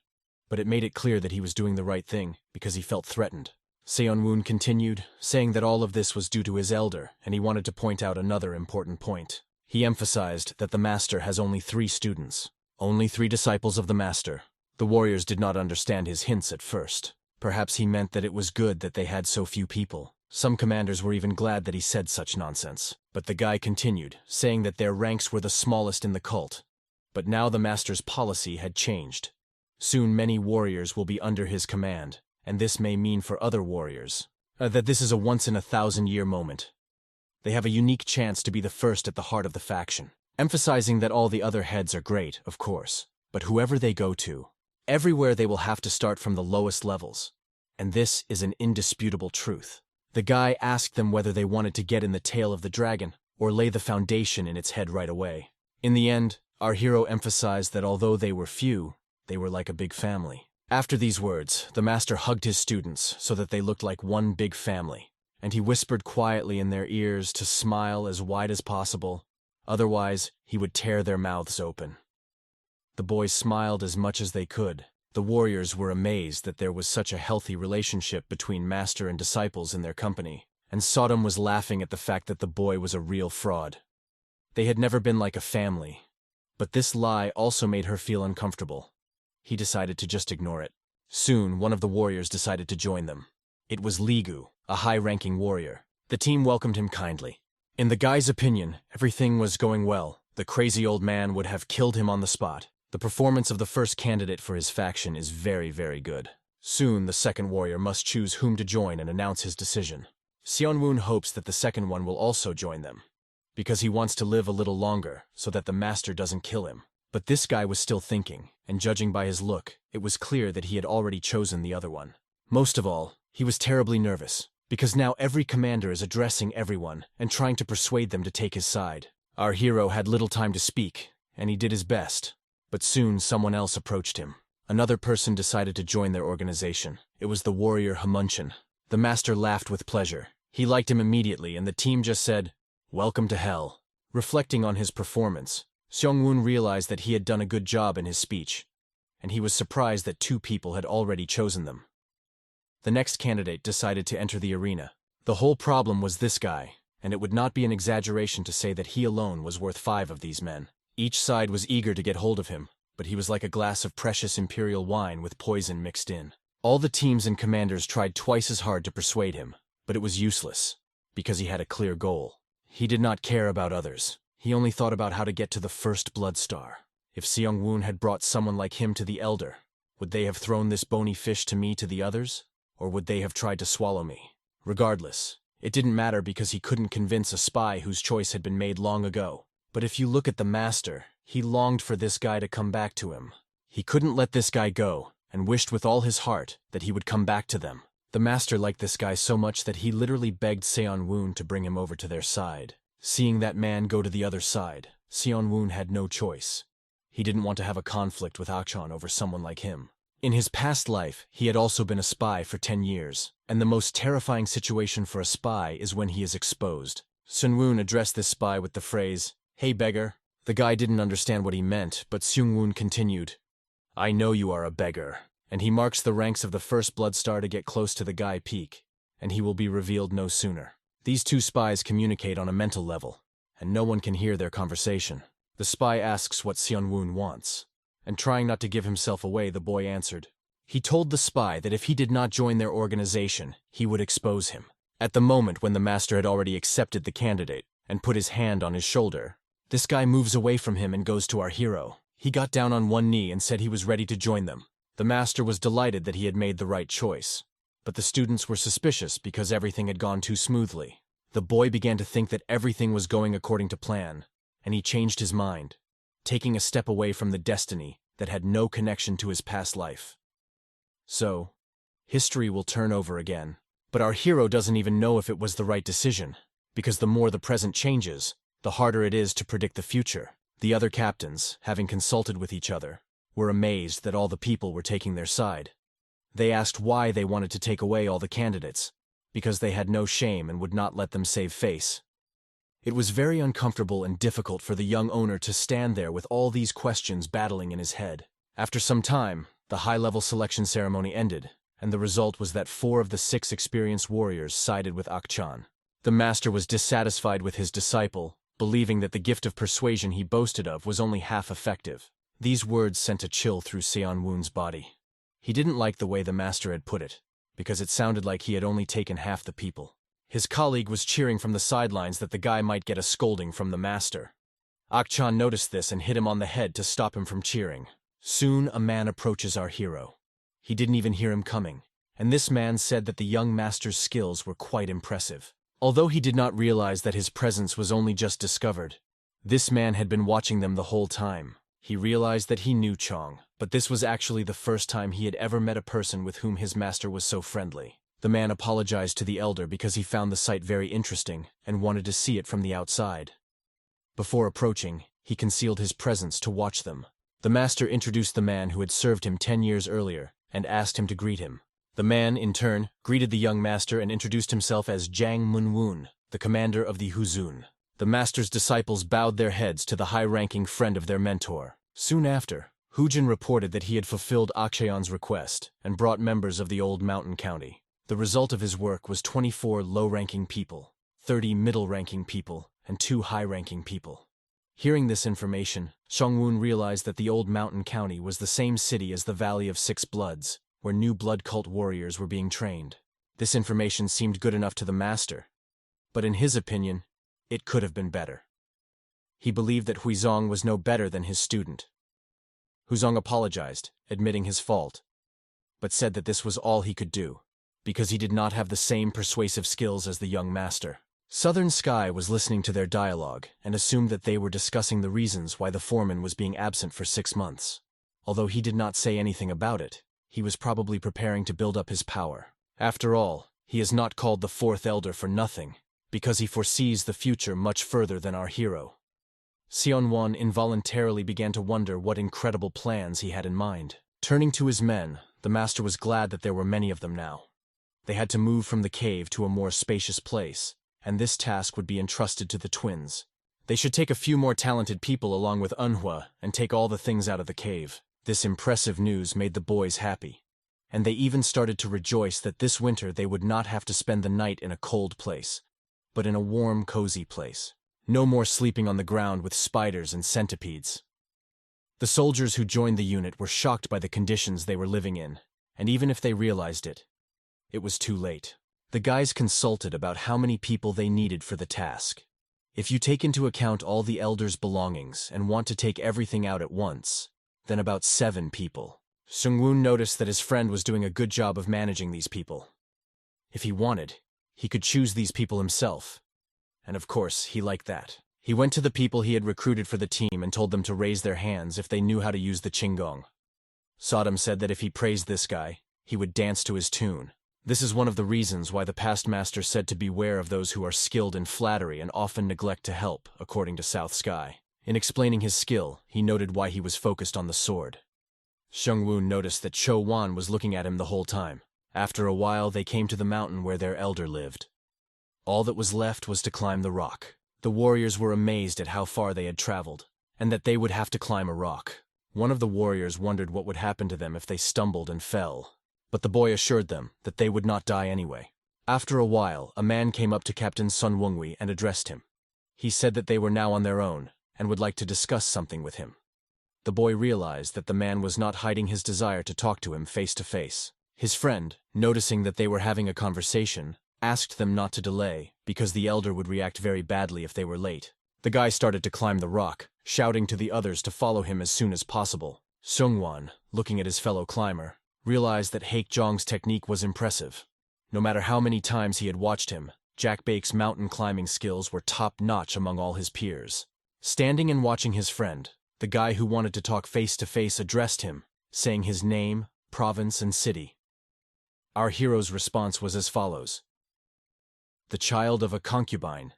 but it made it clear that he was doing the right thing because he felt threatened. Seonwoo continued, saying that all of this was due to his elder, and he wanted to point out another important point. He emphasized that the master has only 3 students, only 3 disciples of the master. The warriors did not understand his hints at first. Perhaps he meant that it was good that they had so few people. Some commanders were even glad that he said such nonsense. But the guy continued, saying that their ranks were the smallest in the cult. But now the master's policy had changed. Soon many warriors will be under his command, and this may mean for other warriors that this is a once-in-a-thousand-year moment. They have a unique chance to be the first at the heart of the faction, emphasizing that all the other heads are great, of course, but whoever they go to, everywhere they will have to start from the lowest levels. And this is an indisputable truth. The guy asked them whether they wanted to get in the tail of the dragon or lay the foundation in its head right away. In the end, our hero emphasized that although they were few, they were like a big family. After these words, the master hugged his students so that they looked like one big family, and he whispered quietly in their ears to smile as wide as possible, otherwise he would tear their mouths open. The boys smiled as much as they could. The warriors were amazed that there was such a healthy relationship between master and disciples in their company, and Sodom was laughing at the fact that the boy was a real fraud. They had never been like a family, but this lie also made her feel uncomfortable. He decided to just ignore it. Soon, one of the warriors decided to join them. It was Ligu, a high-ranking warrior. The team welcomed him kindly. In the guy's opinion, everything was going well. The crazy old man would have killed him on the spot. The performance of the first candidate for his faction is very, very good. Soon, the second warrior must choose whom to join and announce his decision. Seonwoo hopes that the second one will also join them, because he wants to live a little longer so that the master doesn't kill him. But this guy was still thinking, and judging by his look, it was clear that he had already chosen the other one. Most of all, he was terribly nervous, because now every commander is addressing everyone and trying to persuade them to take his side. Our hero had little time to speak, and he did his best. But soon someone else approached him. Another person decided to join their organization. It was the warrior Hamunchin. The master laughed with pleasure. He liked him immediately, and the team just said, "Welcome to hell." Reflecting on his performance, Seongwoo realized that he had done a good job in his speech, and he was surprised that 2 people had already chosen them. The next candidate decided to enter the arena. The whole problem was this guy, and it would not be an exaggeration to say that he alone was worth 5 of these men. Each side was eager to get hold of him, but he was like a glass of precious imperial wine with poison mixed in. All the teams and commanders tried twice as hard to persuade him, but it was useless, because he had a clear goal. He did not care about others. He only thought about how to get to the first blood star. If Seongwoo had brought someone like him to the elder, would they have thrown this bony fish to me to the others, or would they have tried to swallow me? Regardless, it didn't matter because he couldn't convince a spy whose choice had been made long ago. But if you look at the master, he longed for this guy to come back to him. He couldn't let this guy go, and wished with all his heart that he would come back to them. The master liked this guy so much that he literally begged Seonwoo to bring him over to their side. Seeing that man go to the other side, Seonwoo had no choice. He didn't want to have a conflict with Akchon over someone like him. In his past life, he had also been a spy for 10 years, and the most terrifying situation for a spy is when he is exposed. Seonwoo addressed this spy with the phrase, "Hey beggar." The guy didn't understand what he meant, but Seongwoo continued, "I know you are a beggar," and he marks the ranks of the first blood star to get close to the guy peak, and he will be revealed no sooner. These 2 spies communicate on a mental level, and no one can hear their conversation. The spy asks what Seonwoo wants, and trying not to give himself away, the boy answered. He told the spy that if he did not join their organization, he would expose him. At the moment when the master had already accepted the candidate and put his hand on his shoulder, this guy moves away from him and goes to our hero. He got down on one knee and said he was ready to join them. The master was delighted that he had made the right choice, but the students were suspicious because everything had gone too smoothly. The boy began to think that everything was going according to plan, and he changed his mind, taking a step away from the destiny that had no connection to his past life. So, history will turn over again, but our hero doesn't even know if it was the right decision, because the more the present changes, the harder it is to predict the future. The other captains, having consulted with each other, were amazed that all the people were taking their side. They asked why they wanted to take away all the candidates, because they had no shame and would not let them save face. It was very uncomfortable and difficult for the young owner to stand there with all these questions battling in his head. After some time, the high-level selection ceremony ended, and the result was that 4 of the 6 experienced warriors sided with Akchan. The master was dissatisfied with his disciple, believing that the gift of persuasion he boasted of was only half effective. These words sent a chill through Seonwoo's body. He didn't like the way the master had put it, because it sounded like he had only taken half the people. His colleague was cheering from the sidelines that the guy might get a scolding from the master. Akchan noticed this and hit him on the head to stop him from cheering. Soon a man approaches our hero. He didn't even hear him coming, and this man said that the young master's skills were quite impressive. Although he did not realize that his presence was only just discovered, this man had been watching them the whole time. He realized that he knew Chong, but this was actually the first time he had ever met a person with whom his master was so friendly. The man apologized to the elder because he found the sight very interesting and wanted to see it from the outside. Before approaching, he concealed his presence to watch them. The master introduced the man who had served him 10 years earlier and asked him to greet him. The man, in turn, greeted the young master and introduced himself as Jang Munwoon, the commander of the Huzun. The master's disciples bowed their heads to the high-ranking friend of their mentor. Soon after, Hujin reported that he had fulfilled Akshayan's request and brought members of the old mountain county. The result of his work was 24 low-ranking people, 30 middle-ranking people, and 2 high-ranking people. Hearing this information, Seongwoon realized that the old mountain county was the same city as the Valley of Six Bloods, where new blood cult warriors were being trained. This information seemed good enough to the master, but in his opinion, it could have been better. He believed that Huizong was no better than his student. Huizong apologized, admitting his fault, but said that this was all he could do, because he did not have the same persuasive skills as the young master. Southern Sky was listening to their dialogue and assumed that they were discussing the reasons why the foreman was being absent for 6 months. Although he did not say anything about it, he was probably preparing to build up his power. After all, he is not called the 4th Elder for nothing, because he foresees the future much further than our hero. Seonwon involuntarily began to wonder what incredible plans he had in mind. Turning to his men, the master was glad that there were many of them now. They had to move from the cave to a more spacious place, and this task would be entrusted to the twins. They should take a few more talented people along with Manhwa and take all the things out of the cave. This impressive news made the boys happy, and they even started to rejoice that this winter they would not have to spend the night in a cold place, but in a warm, cozy place. No more sleeping on the ground with spiders and centipedes. The soldiers who joined the unit were shocked by the conditions they were living in, and even if they realized it, it was too late. The guys consulted about how many people they needed for the task. If you take into account all the elders' belongings and want to take everything out at once, then about 7 people. Seongwoon noticed that his friend was doing a good job of managing these people. If he wanted, he could choose these people himself. And of course, he liked that. He went to the people he had recruited for the team and told them to raise their hands if they knew how to use the qinggong. Sodom said that if he praised this guy, he would dance to his tune. This is one of the reasons why the past master said to beware of those who are skilled in flattery and often neglect to help, according to South Sky. In explaining his skill, he noted why he was focused on the sword. Seongwoon noticed that Cho Wan was looking at him the whole time. After a while, they came to the mountain where their elder lived. All that was left was to climb the rock. The warriors were amazed at how far they had traveled, and that they would have to climb a rock. One of the warriors wondered what would happen to them if they stumbled and fell, but the boy assured them that they would not die anyway. After a while, a man came up to Captain Sun Wongwi and addressed him. He said that they were now on their own, and would like to discuss something with him. The boy realized that the man was not hiding his desire to talk to him face to face. His friend, noticing that they were having a conversation, asked them not to delay, because the elder would react very badly if they were late. The guy started to climb the rock, shouting to the others to follow him as soon as possible. Seongwon, looking at his fellow climber, realized that Haekjong's technique was impressive. No matter how many times he had watched him, Jack Baek's mountain climbing skills were top-notch among all his peers. Standing and watching his friend, the guy who wanted to talk face-to-face addressed him, saying his name, province, and city. Our hero's response was as follows. The child of a concubine,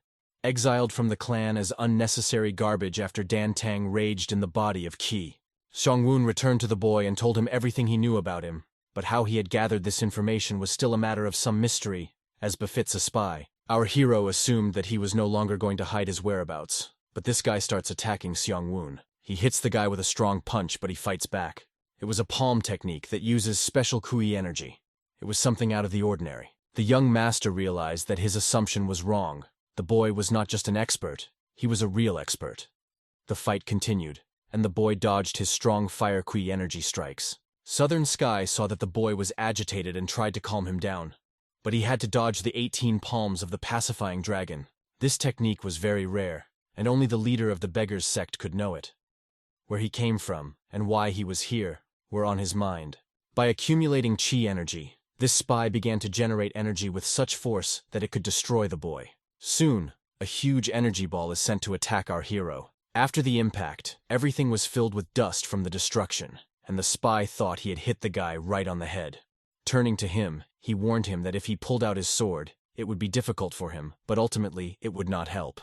exiled from the clan as unnecessary garbage after Dan Tang raged in the body of Qi. Seongwoon returned to the boy and told him everything he knew about him, but how he had gathered this information was still a matter of some mystery, as befits a spy. Our hero assumed that he was no longer going to hide his whereabouts, but this guy starts attacking Seong-woon. He hits the guy with a strong punch, but he fights back. It was a palm technique that uses special kui energy. It was something out of the ordinary. The young master realized that his assumption was wrong. The boy was not just an expert, he was a real expert. The fight continued, and the boy dodged his strong fire kui energy strikes. Southern Sky saw that the boy was agitated and tried to calm him down. But he had to dodge the 18 palms of the pacifying dragon. This technique was very rare, and only the leader of the beggars sect could know it. Where he came from, and why he was here, were on his mind. By accumulating chi energy, this spy began to generate energy with such force that it could destroy the boy. Soon, a huge energy ball is sent to attack our hero. After the impact, everything was filled with dust from the destruction, and the spy thought he had hit the guy right on the head. Turning to him, he warned him that if he pulled out his sword, it would be difficult for him, but ultimately it would not help.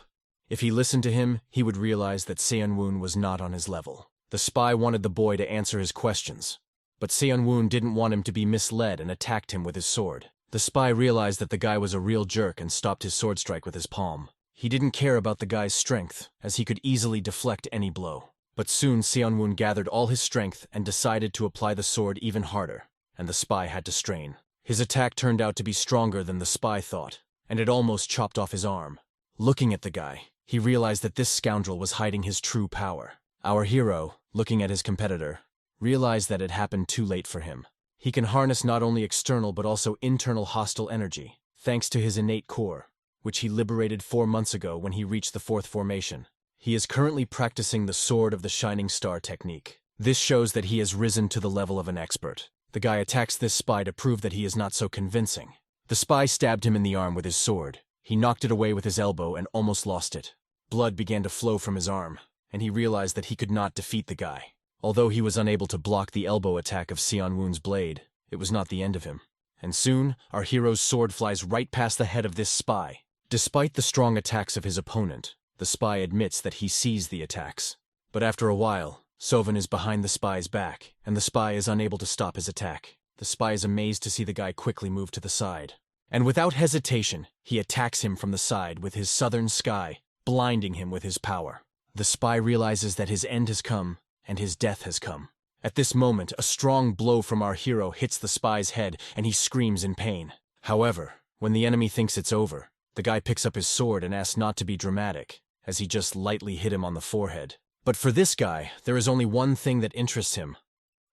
If he listened to him, he would realize that Seon-woon was not on his level. The spy wanted the boy to answer his questions, but Seon-woon didn't want him to be misled and attacked him with his sword. The spy realized that the guy was a real jerk and stopped his sword strike with his palm. He didn't care about the guy's strength, as he could easily deflect any blow. But soon Seon-woon gathered all his strength and decided to apply the sword even harder, and the spy had to strain. His attack turned out to be stronger than the spy thought, and it almost chopped off his arm. Looking at the guy, he realized that this scoundrel was hiding his true power. Our hero, looking at his competitor, realized that it happened too late for him. He can harness not only external but also internal hostile energy, thanks to his innate core, which he liberated 4 months ago when he reached the 4th formation. He is currently practicing the Sword of the Shining Star technique. This shows that he has risen to the level of an expert. The guy attacks this spy to prove that he is not so convincing. The spy stabbed him in the arm with his sword. He knocked it away with his elbow and almost lost it. Blood began to flow from his arm, and he realized that he could not defeat the guy. Although he was unable to block the elbow attack of Seon-woon's blade, it was not the end of him. And soon, our hero's sword flies right past the head of this spy. Despite the strong attacks of his opponent, the spy admits that he sees the attacks. But after a while, Sovin is behind the spy's back, and the spy is unable to stop his attack. The spy is amazed to see the guy quickly move to the side. And without hesitation, he attacks him from the side with his Southern Sky, blinding him with his power. The spy realizes that his end has come, and his death has come. At this moment, a strong blow from our hero hits the spy's head, and he screams in pain. However, when the enemy thinks it's over, the guy picks up his sword and asks not to be dramatic, as he just lightly hit him on the forehead. But for this guy, there is only one thing that interests him.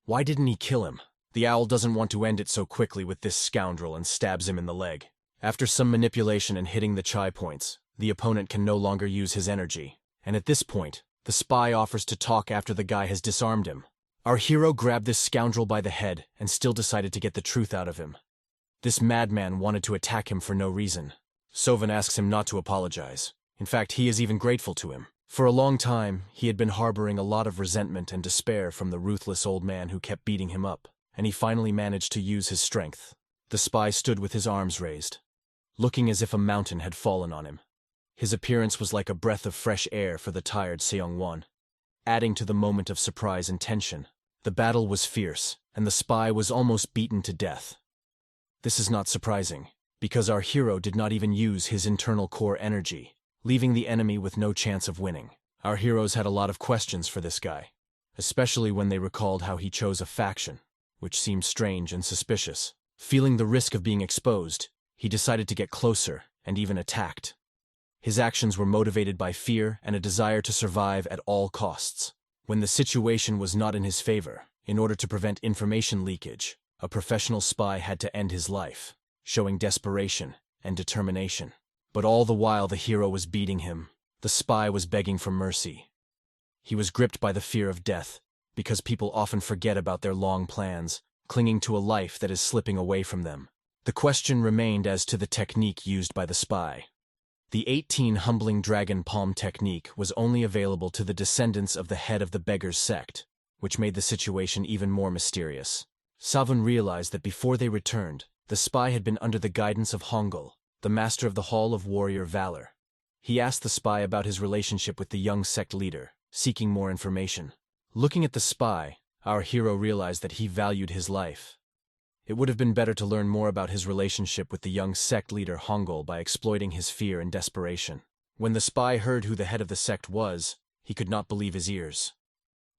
Why didn't he kill him? The owl doesn't want to end it so quickly with this scoundrel and stabs him in the leg. After some manipulation and hitting the chai points, the opponent can no longer use his energy. And at this point, the spy offers to talk after the guy has disarmed him. Our hero grabbed this scoundrel by the head and still decided to get the truth out of him. This madman wanted to attack him for no reason. Sovin asks him not to apologize. In fact, he is even grateful to him. For a long time, he had been harboring a lot of resentment and despair from the ruthless old man who kept beating him up, and he finally managed to use his strength. The spy stood with his arms raised, looking as if a mountain had fallen on him. His appearance was like a breath of fresh air for the tired Seong-won, adding to the moment of surprise and tension. The battle was fierce, and the spy was almost beaten to death. This is not surprising, because our hero did not even use his internal core energy, leaving the enemy with no chance of winning. Our heroes had a lot of questions for this guy, especially when they recalled how he chose a faction, which seemed strange and suspicious. Feeling the risk of being exposed, he decided to get closer and even attacked. His actions were motivated by fear and a desire to survive at all costs. When the situation was not in his favor, in order to prevent information leakage, a professional spy had to end his life, showing desperation and determination. But all the while the hero was beating him, the spy was begging for mercy. He was gripped by the fear of death, because people often forget about their long plans, clinging to a life that is slipping away from them. The question remained as to the technique used by the spy. The 18 humbling dragon palm technique was only available to the descendants of the head of the beggars sect, which made the situation even more mysterious. Savun realized that before they returned, the spy had been under the guidance of Hongul, the master of the Hall of Warrior Valor. He asked the spy about his relationship with the young sect leader, seeking more information. Looking at the spy, our hero realized that he valued his life. It would have been better to learn more about his relationship with the young sect leader Hongol by exploiting his fear and desperation. When the spy heard who the head of the sect was, he could not believe his ears.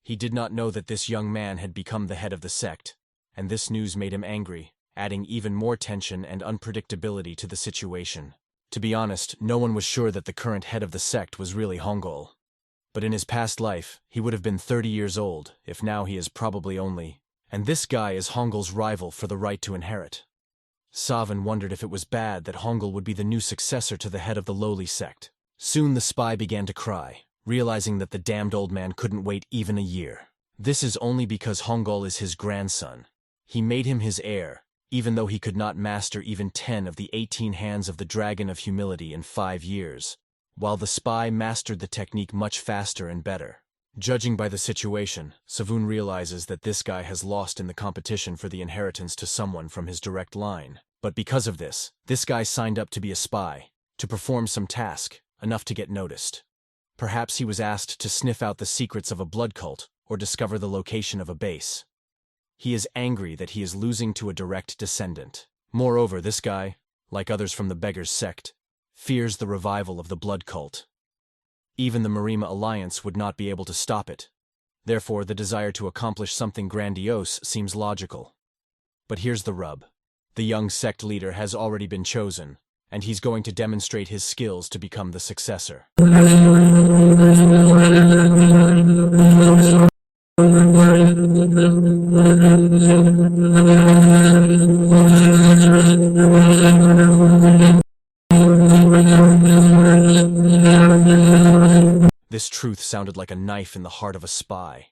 He did not know that this young man had become the head of the sect, and this news made him angry, adding even more tension and unpredictability to the situation. To be honest, no one was sure that the current head of the sect was really Hongol. But in his past life, he would have been 30 years old, if now he is probably only. And this guy is Hongol's rival for the right to inherit. Savin wondered if it was bad that Hongol would be the new successor to the head of the lowly sect. Soon the spy began to cry, realizing that the damned old man couldn't wait even a year. This is only because Hongol is his grandson. He made him his heir, even though he could not master even 10 of the 18 hands of the Dragon of Humility in 5 years, while the spy mastered the technique much faster and better. Judging by the situation, Savun realizes that this guy has lost in the competition for the inheritance to someone from his direct line. But because of this guy signed up to be a spy, to perform some task, enough to get noticed. Perhaps he was asked to sniff out the secrets of a blood cult or discover the location of a base. He is angry that he is losing to a direct descendant. Moreover, this guy, like others from the Beggar's sect, fears the revival of the blood cult. Even the Marima Alliance would not be able to stop it. Therefore, the desire to accomplish something grandiose seems logical. But here's the rub. The young sect leader has already been chosen, and he's going to demonstrate his skills to become the successor. This truth sounded like a knife in the heart of a spy.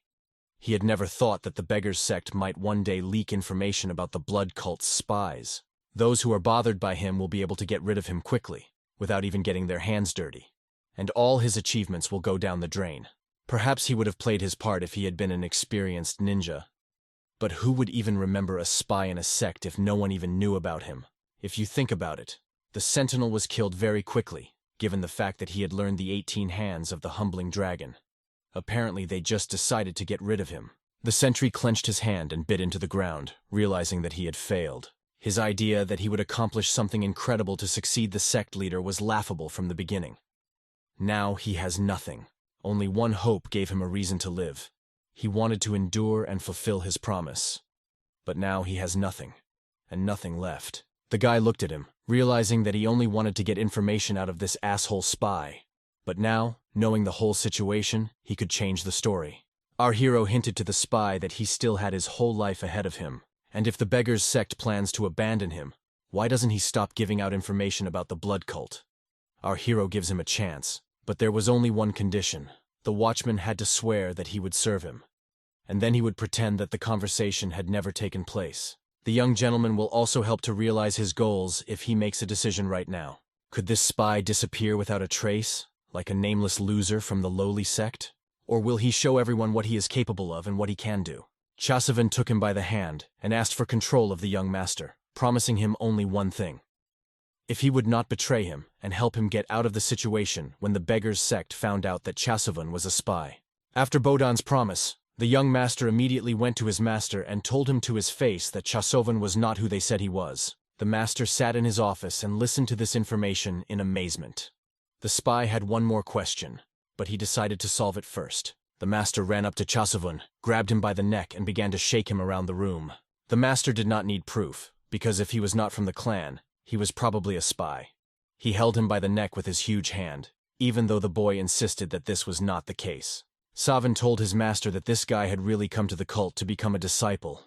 He had never thought that the Beggar's sect might one day leak information about the blood cult's spies. Those who are bothered by him will be able to get rid of him quickly, without even getting their hands dirty. And all his achievements will go down the drain. Perhaps he would have played his part if he had been an experienced ninja. But who would even remember a spy in a sect if no one even knew about him? If you think about it, the Sentinel was killed very quickly, given the fact that he had learned the 18 hands of the humbling dragon. Apparently they just decided to get rid of him. The sentry clenched his hand and bit into the ground, realizing that he had failed. His idea that he would accomplish something incredible to succeed the sect leader was laughable from the beginning. Now he has nothing. Only one hope gave him a reason to live. He wanted to endure and fulfill his promise. But now he has nothing, and nothing left. The guy looked at him, realizing that he only wanted to get information out of this asshole spy. But now, knowing the whole situation, he could change the story. Our hero hinted to the spy that he still had his whole life ahead of him, and if the Beggar's sect plans to abandon him, why doesn't he stop giving out information about the blood cult? Our hero gives him a chance, but there was only one condition. The watchman had to swear that he would serve him, and then he would pretend that the conversation had never taken place. The young gentleman will also help to realize his goals if he makes a decision right now. Could this spy disappear without a trace, like a nameless loser from the lowly sect? Or will he show everyone what he is capable of and what he can do? Chasevan took him by the hand and asked for control of the young master, promising him only one thing. If he would not betray him and help him get out of the situation when the Beggar's sect found out that Chasevan was a spy. After Bodan's promise, the young master immediately went to his master and told him to his face that Chasevan was not who they said he was. The master sat in his office and listened to this information in amazement. The spy had one more question, but he decided to solve it first. The master ran up to Chasevan, grabbed him by the neck and began to shake him around the room. The master did not need proof, because if he was not from the clan, he was probably a spy. He held him by the neck with his huge hand, even though the boy insisted that this was not the case. Savin told his master that this guy had really come to the cult to become a disciple.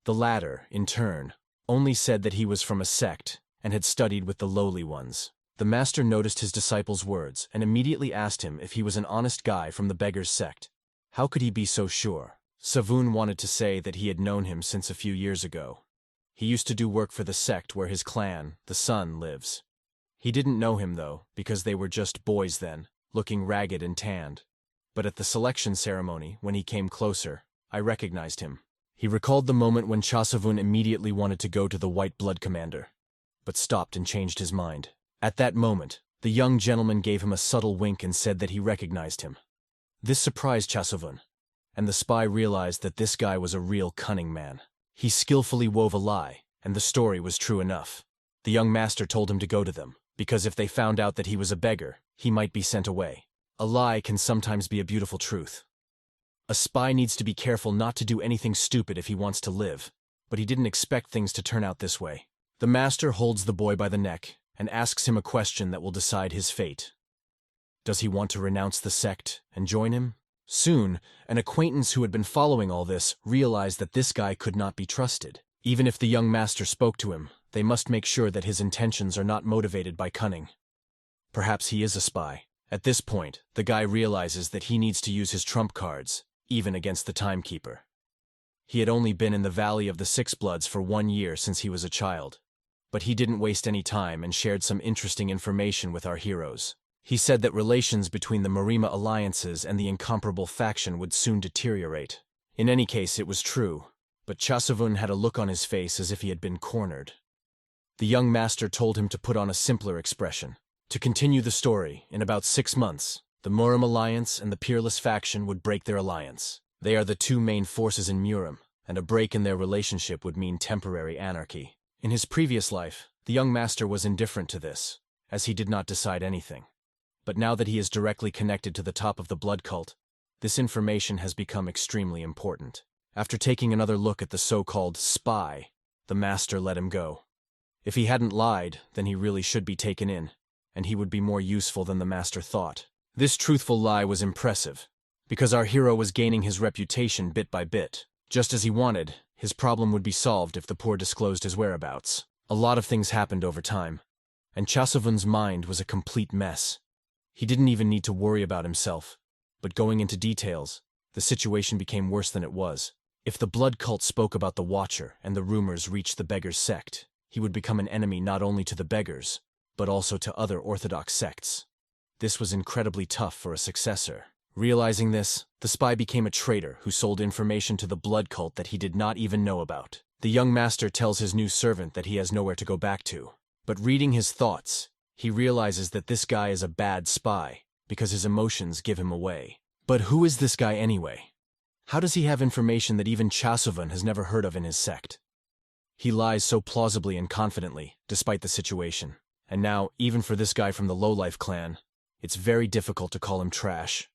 The latter, in turn, only said that he was from a sect and had studied with the lowly ones. The master noticed his disciple's words and immediately asked him if he was an honest guy from the Beggar's sect. How could he be so sure? Savun wanted to say that he had known him since a few years ago. He used to do work for the sect where his clan, the Sun, lives. He didn't know him, though, because they were just boys then, looking ragged and tanned. But at the selection ceremony, when he came closer, I recognized him. He recalled the moment when Chasavun immediately wanted to go to the White Blood Commander, but stopped and changed his mind. At that moment, the young gentleman gave him a subtle wink and said that he recognized him. This surprised Chasavun, and the spy realized that this guy was a real cunning man. He skillfully wove a lie, and the story was true enough. The young master told him to go to them, because if they found out that he was a beggar, he might be sent away. A lie can sometimes be a beautiful truth. A spy needs to be careful not to do anything stupid if he wants to live, but he didn't expect things to turn out this way. The master holds the boy by the neck and asks him a question that will decide his fate. Does he want to renounce the sect and join him? Soon, an acquaintance who had been following all this realized that this guy could not be trusted. Even if the young master spoke to him, they must make sure that his intentions are not motivated by cunning. Perhaps he is a spy. At this point, the guy realizes that he needs to use his trump cards, even against the timekeeper. He had only been in the Valley of the Six Bloods for 1 year since he was a child, but he didn't waste any time and shared some interesting information with our heroes. He said that relations between the Marima alliances and the incomparable faction would soon deteriorate. In any case, it was true, but Chasavun had a look on his face as if he had been cornered. The young master told him to put on a simpler expression. To continue the story, in about 6 months, the Murim alliance and the Peerless faction would break their alliance. They are the two main forces in Murim, and a break in their relationship would mean temporary anarchy. In his previous life, the young master was indifferent to this, as he did not decide anything. But now that he is directly connected to the top of the blood cult, this information has become extremely important. After taking another look at the so-called spy, the master let him go. If he hadn't lied, then he really should be taken in, and he would be more useful than the master thought. This truthful lie was impressive, because our hero was gaining his reputation bit by bit. Just as he wanted, his problem would be solved if the poor disclosed his whereabouts. A lot of things happened over time, and Chasavun's mind was a complete mess. He didn't even need to worry about himself, but going into details, the situation became worse than it was. If the blood cult spoke about the Watcher and the rumors reached the Beggars sect, he would become an enemy not only to the Beggars, but also to other orthodox sects. This was incredibly tough for a successor. Realizing this, the spy became a traitor who sold information to the blood cult that he did not even know about. The young master tells his new servant that he has nowhere to go back to, but reading his thoughts, he realizes that this guy is a bad spy, because his emotions give him away. But who is this guy anyway? How does he have information that even Chasavun has never heard of in his sect? He lies so plausibly and confidently, despite the situation. And now, even for this guy from the Lowlife clan, it's very difficult to call him trash.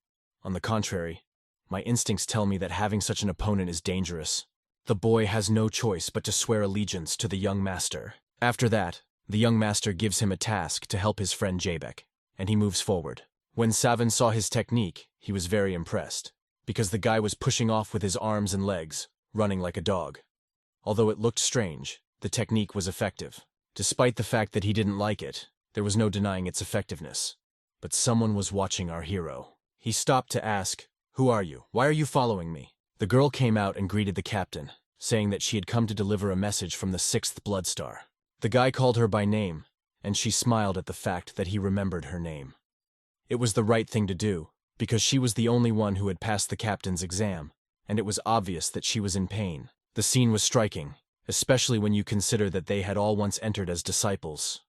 On the contrary, my instincts tell me that having such an opponent is dangerous. The boy has no choice but to swear allegiance to the young master. After that, the young master gives him a task to help his friend Jabek, and he moves forward. When Savin saw his technique, he was very impressed, because the guy was pushing off with his arms and legs, running like a dog. Although it looked strange, the technique was effective. Despite the fact that he didn't like it, there was no denying its effectiveness. But someone was watching our hero. He stopped to ask, "Who are you? Why are you following me?" The girl came out and greeted the captain, saying that she had come to deliver a message from the 6th Blood Star. The guy called her by name, and she smiled at the fact that he remembered her name. It was the right thing to do, because she was the only one who had passed the captain's exam, and it was obvious that she was in pain. The scene was striking, especially when you consider that they had all once entered as disciples.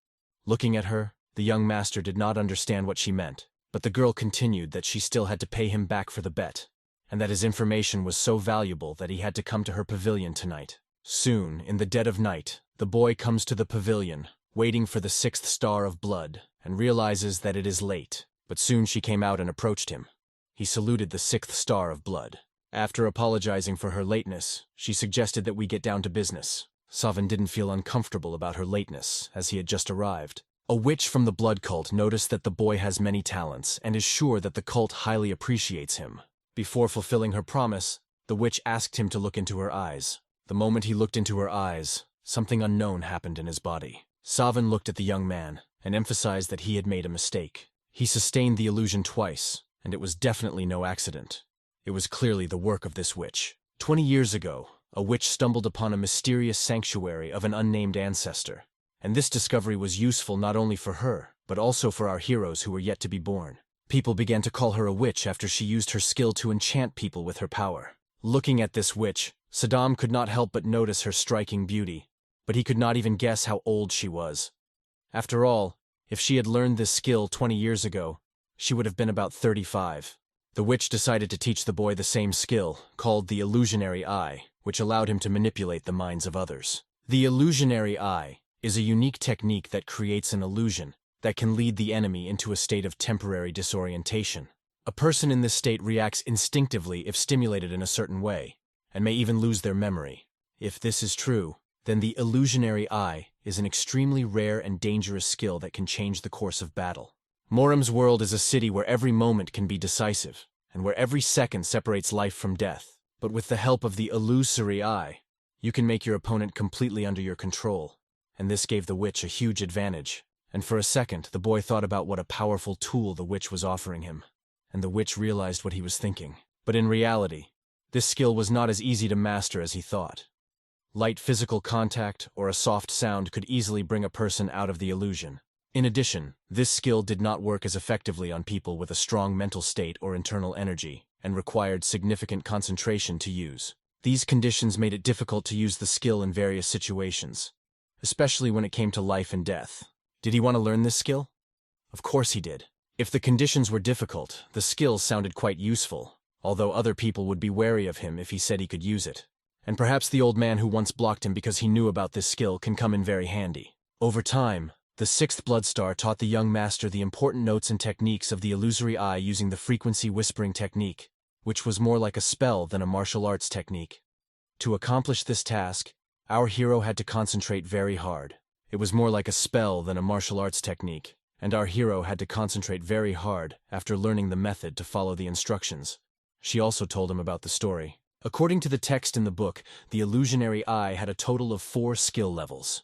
Looking at her, the young master did not understand what she meant, but the girl continued that she still had to pay him back for the bet, and that his information was so valuable that he had to come to her pavilion tonight. Soon, in the dead of night, the boy comes to the pavilion, waiting for the 6th star of blood, and realizes that it is late, but soon she came out and approached him. He saluted the 6th star of blood. After apologizing for her lateness, she suggested that we get down to business. Savin didn't feel uncomfortable about her lateness, as he had just arrived. A witch from the blood cult noticed that the boy has many talents and is sure that the cult highly appreciates him. Before fulfilling her promise, the witch asked him to look into her eyes. The moment he looked into her eyes, something unknown happened in his body. Savin looked at the young man and emphasized that he had made a mistake. He sustained the illusion twice, and it was definitely no accident. It was clearly the work of this witch. 20 years ago, a witch stumbled upon a mysterious sanctuary of an unnamed ancestor, and this discovery was useful not only for her, but also for our heroes who were yet to be born. People began to call her a witch after she used her skill to enchant people with her power. Looking at this witch, Saddam could not help but notice her striking beauty, but he could not even guess how old she was. After all, if she had learned this skill 20 years ago, she would have been about 35. The witch decided to teach the boy the same skill, called the illusionary eye, which allowed him to manipulate the minds of others. The illusionary eye is a unique technique that creates an illusion that can lead the enemy into a state of temporary disorientation. A person in this state reacts instinctively if stimulated in a certain way, and may even lose their memory. If this is true, then the illusionary eye is an extremely rare and dangerous skill that can change the course of battle. Morum's world is a city where every moment can be decisive, and where every second separates life from death. But with the help of the illusory eye, you can make your opponent completely under your control, and this gave the witch a huge advantage. And for a second, the boy thought about what a powerful tool the witch was offering him, and the witch realized what he was thinking. But in reality, this skill was not as easy to master as he thought. Light physical contact or a soft sound could easily bring a person out of the illusion. In addition, this skill did not work as effectively on people with a strong mental state or internal energy, and required significant concentration to use. These conditions made it difficult to use the skill in various situations, especially when it came to life and death. Did he want to learn this skill? Of course he did. If the conditions were difficult, the skill sounded quite useful, although other people would be wary of him if he said he could use it. And perhaps the old man who once blocked him because he knew about this skill can come in very handy. Over time, the sixth Bloodstar taught the young master the important notes and techniques of the illusory eye using the frequency whispering technique, which was more like a spell than a martial arts technique. To accomplish this task, our hero had to concentrate very hard. It was more like a spell than a martial arts technique, and our hero had to concentrate very hard after learning the method to follow the instructions. She also told him about the story. According to the text in the book, the illusionary eye had a total of 4 skill levels.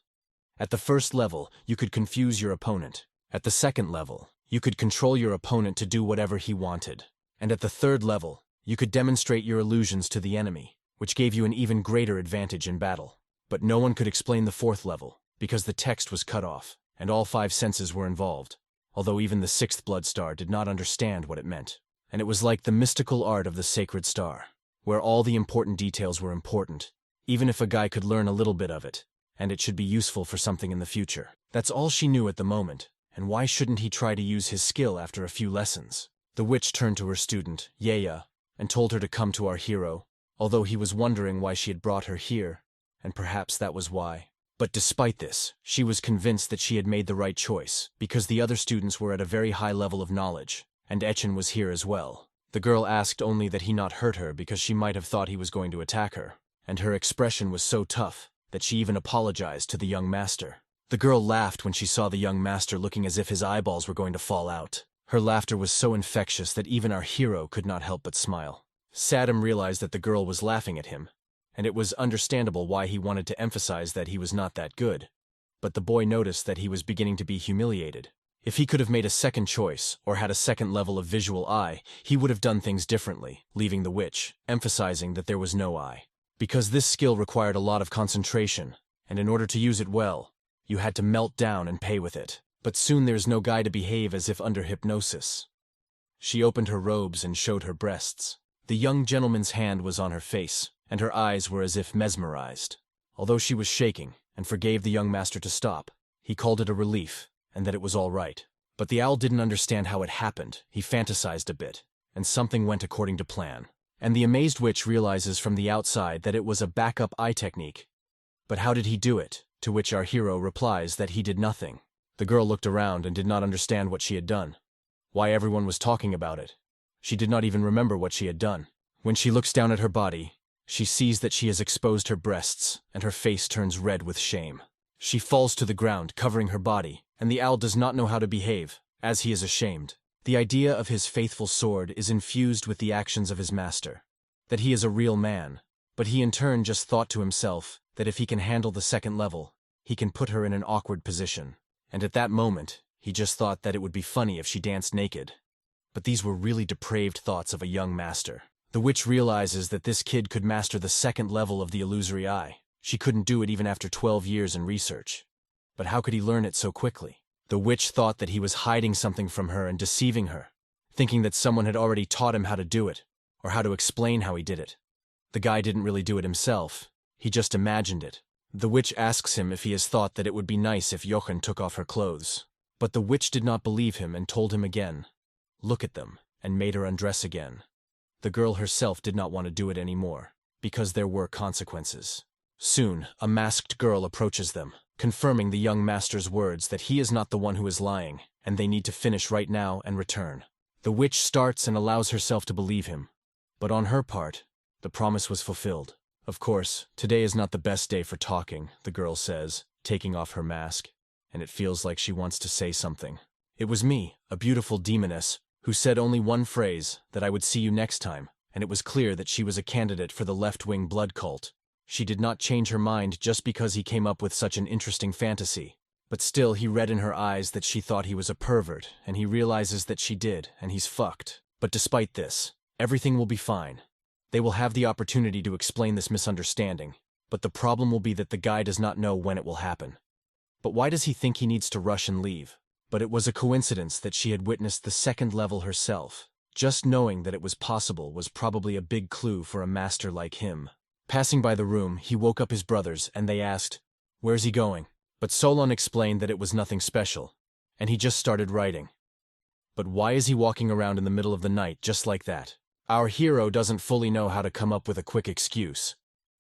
At the first level, you could confuse your opponent. At the second level, you could control your opponent to do whatever he wanted. And at the third level, you could demonstrate your illusions to the enemy, which gave you an even greater advantage in battle. But no one could explain the fourth level, because the text was cut off, and all 5 senses were involved, although even the sixth Bloodstar did not understand what it meant. And it was like the mystical art of the sacred star, where all the important details were important, even if a guy could learn a little bit of it, and it should be useful for something in the future. That's all she knew at the moment, and why shouldn't he try to use his skill after a few lessons? The witch turned to her student, Yahello, and told her to come to our hero, although he was wondering why she had brought her here, and perhaps that was why. But despite this, she was convinced that she had made the right choice, because the other students were at a very high level of knowledge, and Etchen was here as well. The girl asked only that he not hurt her because she might have thought he was going to attack her, and her expression was so tough that she even apologized to the young master. The girl laughed when she saw the young master looking as if his eyeballs were going to fall out. Her laughter was so infectious that even our hero could not help but smile. Saddam realized that the girl was laughing at him, and it was understandable why he wanted to emphasize that he was not that good. But the boy noticed that he was beginning to be humiliated. If he could have made a second choice, or had a second level of visual eye, he would have done things differently, leaving the witch, emphasizing that there was no eye. Because this skill required a lot of concentration, and in order to use it well, you had to melt down and pay with it. But soon there's no guy to behave as if under hypnosis. She opened her robes and showed her breasts. The young gentleman's hand was on her face, and her eyes were as if mesmerized. Although she was shaking, and forgave the young master to stop, he called it a relief, and that it was all right. But the owl didn't understand how it happened. He fantasized a bit, and something went according to plan. And the amazed witch realizes from the outside that it was a backup eye technique. But how did he do it? To which our hero replies that he did nothing. The girl looked around and did not understand what she had done. Why everyone was talking about it. She did not even remember what she had done. When she looks down at her body, she sees that she has exposed her breasts, and her face turns red with shame. She falls to the ground, covering her body, and the owl does not know how to behave, as he is ashamed. The idea of his faithful sword is infused with the actions of his master, that he is a real man, but he in turn just thought to himself that if he can handle the second level, he can put her in an awkward position. And at that moment, he just thought that it would be funny if she danced naked. But these were really depraved thoughts of a young master. The witch realizes that this kid could master the second level of the illusory eye. She couldn't do it even after 12 years in research. But how could he learn it so quickly? The witch thought that he was hiding something from her and deceiving her, thinking that someone had already taught him how to do it, or how to explain how he did it. The guy didn't really do it himself. He just imagined it. The witch asks him if he has thought that it would be nice if Jochen took off her clothes. But the witch did not believe him and told him again, "Look at them," and made her undress again. The girl herself did not want to do it anymore. because there were consequences. Soon, a masked girl approaches them, confirming the young master's words that he is not the one who is lying, and they need to finish right now and return. The witch starts and allows herself to believe him. But on her part, the promise was fulfilled. Of course, today is not the best day for talking, the girl says, taking off her mask, and it feels like she wants to say something. It was me, a beautiful demoness, who said only one phrase, that I would see you next time, and it was clear that she was a candidate for the left-wing blood cult. She did not change her mind just because he came up with such an interesting fantasy. But still, he read in her eyes that she thought he was a pervert, and he realizes that she did, and he's fucked. But despite this, everything will be fine. They will have the opportunity to explain this misunderstanding, but the problem will be that the guy does not know when it will happen. But why does he think he needs to rush and leave? But it was a coincidence that she had witnessed the second level herself. Just knowing that it was possible was probably a big clue for a master like him. Passing by the room, he woke up his brothers, and they asked, "Where's he going?" But Solon explained that it was nothing special, and he just started writing. But why is he walking around in the middle of the night just like that? Our hero doesn't fully know how to come up with a quick excuse,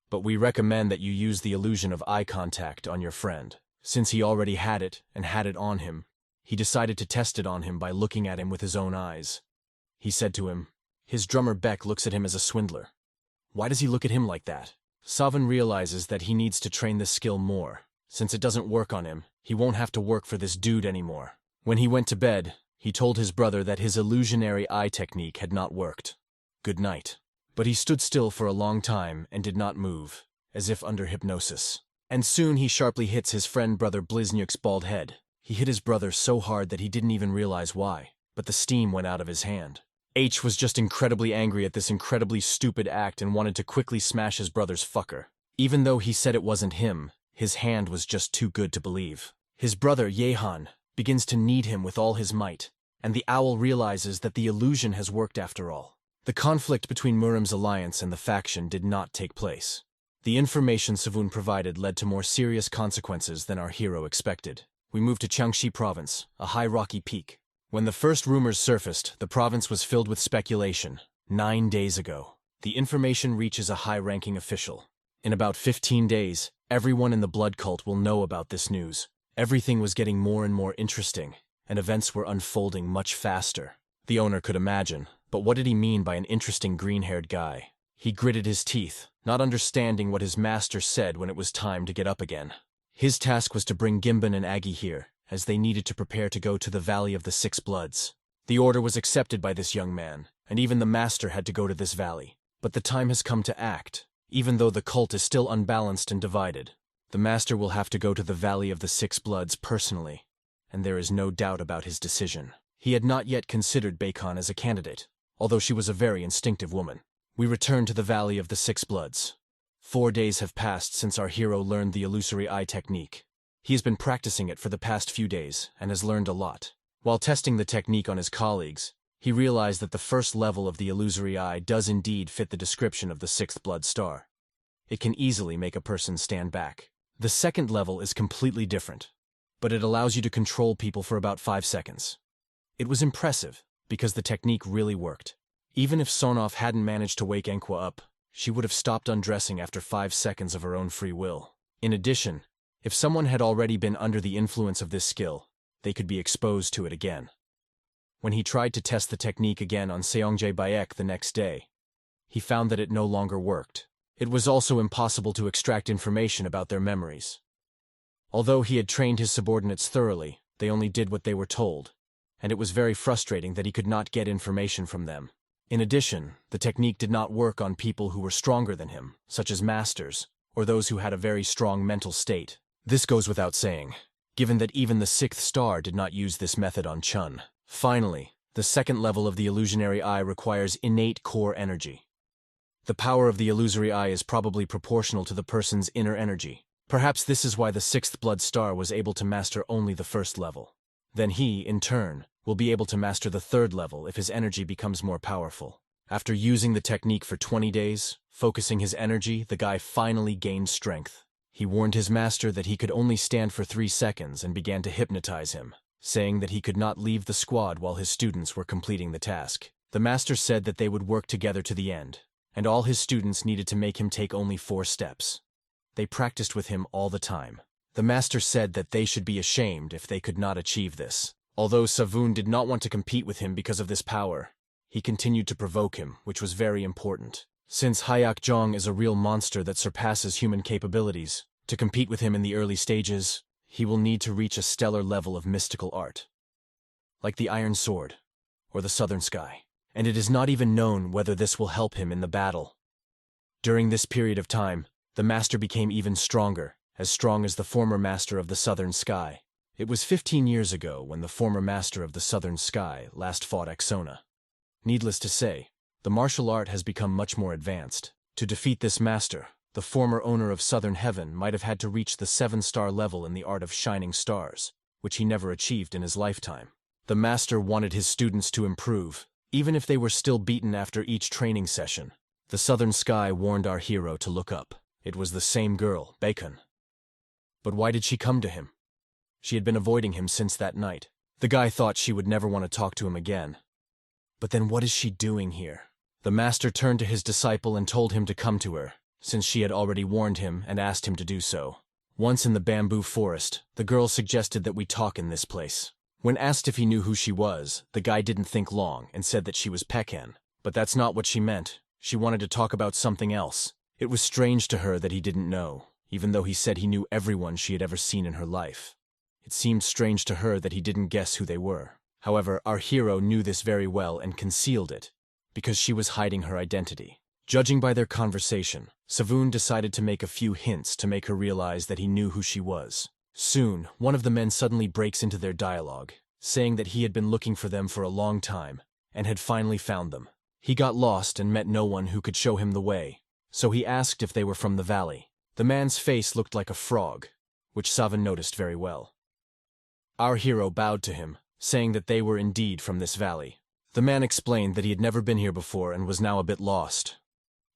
but we recommend that you use the illusion of eye contact on your friend. Since he already had it, and had it on him, he decided to test it on him by looking at him with his own eyes. He said to him, his drummer Beck looks at him as a swindler. Why does he look at him like that? Savin realizes that he needs to train this skill more. Since it doesn't work on him, he won't have to work for this dude anymore. When he went to bed, he told his brother that his illusionary eye technique had not worked. Good night. But he stood still for a long time and did not move, as if under hypnosis. And soon he sharply hits his friend brother Bliznyuk's bald head. He hit his brother so hard that he didn't even realize why, but the steam went out of his hand. H was just incredibly angry at this incredibly stupid act and wanted to quickly smash his brother's fucker. Even though he said it wasn't him, his hand was just too good to believe. His brother, Yehan, begins to knead him with all his might, and the owl realizes that the illusion has worked after all. The conflict between Murim's alliance and the faction did not take place. The information Savun provided led to more serious consequences than our hero expected. We moved to Jiangxi province, a high rocky peak. When the first rumors surfaced, the province was filled with speculation. 9 days ago, the information reaches a high-ranking official. In about 15 days, everyone in the blood cult will know about this news. Everything was getting more and more interesting, and events were unfolding much faster. The owner could imagine, but what did he mean by an interesting green-haired guy? He gritted his teeth, not understanding what his master said when it was time to get up again. His task was to bring Gimbun and Aggie here, as they needed to prepare to go to the Valley of the Six Bloods. The order was accepted by this young man, and even the master had to go to this valley. But the time has come to act. Even though the cult is still unbalanced and divided, the master will have to go to the Valley of the Six Bloods personally, and there is no doubt about his decision. He had not yet considered Bacon as a candidate, although she was a very instinctive woman. We return to the Valley of the Six Bloods. 4 days have passed since our hero learned the illusory eye technique. He has been practicing it for the past few days and has learned a lot. While testing the technique on his colleagues, he realized that the first level of the illusory eye does indeed fit the description of the sixth blood star. It can easily make a person stand back. The second level is completely different, but it allows you to control people for about 5 seconds. It was impressive, because the technique really worked. Even if Sonov hadn't managed to wake Enkwa up, she would have stopped undressing after 5 seconds of her own free will. In addition, if someone had already been under the influence of this skill, they could be exposed to it again. When he tried to test the technique again on Seongjae Bayek the next day, he found that it no longer worked. It was also impossible to extract information about their memories. Although he had trained his subordinates thoroughly, they only did what they were told, and it was very frustrating that he could not get information from them. In addition, the technique did not work on people who were stronger than him, such as masters, or those who had a very strong mental state. This goes without saying, given that even the sixth star did not use this method on Chun. Finally, the second level of the illusionary eye requires innate core energy. The power of the illusory eye is probably proportional to the person's inner energy. Perhaps this is why the sixth blood star was able to master only the first level. Then he, in turn, will be able to master the third level if his energy becomes more powerful. After using the technique for 20 days, focusing his energy, the guy finally gained strength. He warned his master that he could only stand for 3 seconds and began to hypnotize him, saying that he could not leave the squad while his students were completing the task. The master said that they would work together to the end, and all his students needed to make him take only 4 steps. They practiced with him all the time. The master said that they should be ashamed if they could not achieve this. Although Savun did not want to compete with him because of this power, he continued to provoke him, which was very important. Since Hyakjong is a real monster that surpasses human capabilities, to compete with him in the early stages, he will need to reach a stellar level of mystical art, like the Iron Sword or the Southern Sky. And it is not even known whether this will help him in the battle. During this period of time, the master became even stronger, as strong as the former master of the Southern Sky. It was 15 years ago when the former master of the Southern Sky last fought Axona. Needless to say, the martial art has become much more advanced. To defeat this master, the former owner of Southern Heaven might have had to reach the 7-star level in the art of shining stars, which he never achieved in his lifetime. The master wanted his students to improve, even if they were still beaten after each training session. The Southern Sky warned our hero to look up. It was the same girl, Bacon. But why did she come to him? She had been avoiding him since that night. The guy thought she would never want to talk to him again. But then what is she doing here? The master turned to his disciple and told him to come to her, since she had already warned him and asked him to do so. Once in the bamboo forest, the girl suggested that we talk in this place. When asked if he knew who she was, the guy didn't think long and said that she was Pekan. But that's not what she meant. She wanted to talk about something else. It was strange to her that he didn't know, even though he said he knew everyone she had ever seen in her life. It seemed strange to her that he didn't guess who they were. However, our hero knew this very well and concealed it, because she was hiding her identity. Judging by their conversation, Savun decided to make a few hints to make her realize that he knew who she was. Soon, one of the men suddenly breaks into their dialogue, saying that he had been looking for them for a long time, and had finally found them. He got lost and met no one who could show him the way, so he asked if they were from the valley. The man's face looked like a frog, which Savun noticed very well. Our hero bowed to him, saying that they were indeed from this valley. The man explained that he had never been here before and was now a bit lost.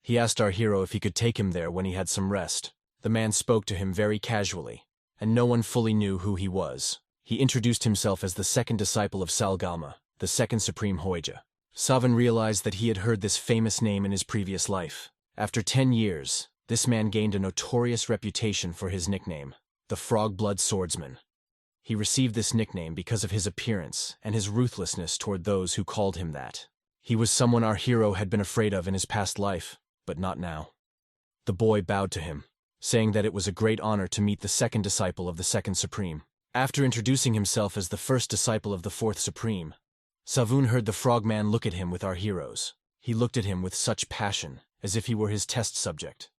He asked our hero if he could take him there when he had some rest. The man spoke to him very casually, and no one fully knew who he was. He introduced himself as the second disciple of Salgalma, the second supreme Hoija. Savun realized that he had heard this famous name in his previous life. After 10 years, this man gained a notorious reputation for his nickname, the Frog-Blood Swordsman. He received this nickname because of his appearance and his ruthlessness toward those who called him that. He was someone our hero had been afraid of in his past life, but not now. The boy bowed to him, saying that it was a great honor to meet the second disciple of the second supreme. After introducing himself as the first disciple of the fourth supreme, Savun heard the frogman look at him with our heroes. He looked at him with such passion, as if he were his test subject.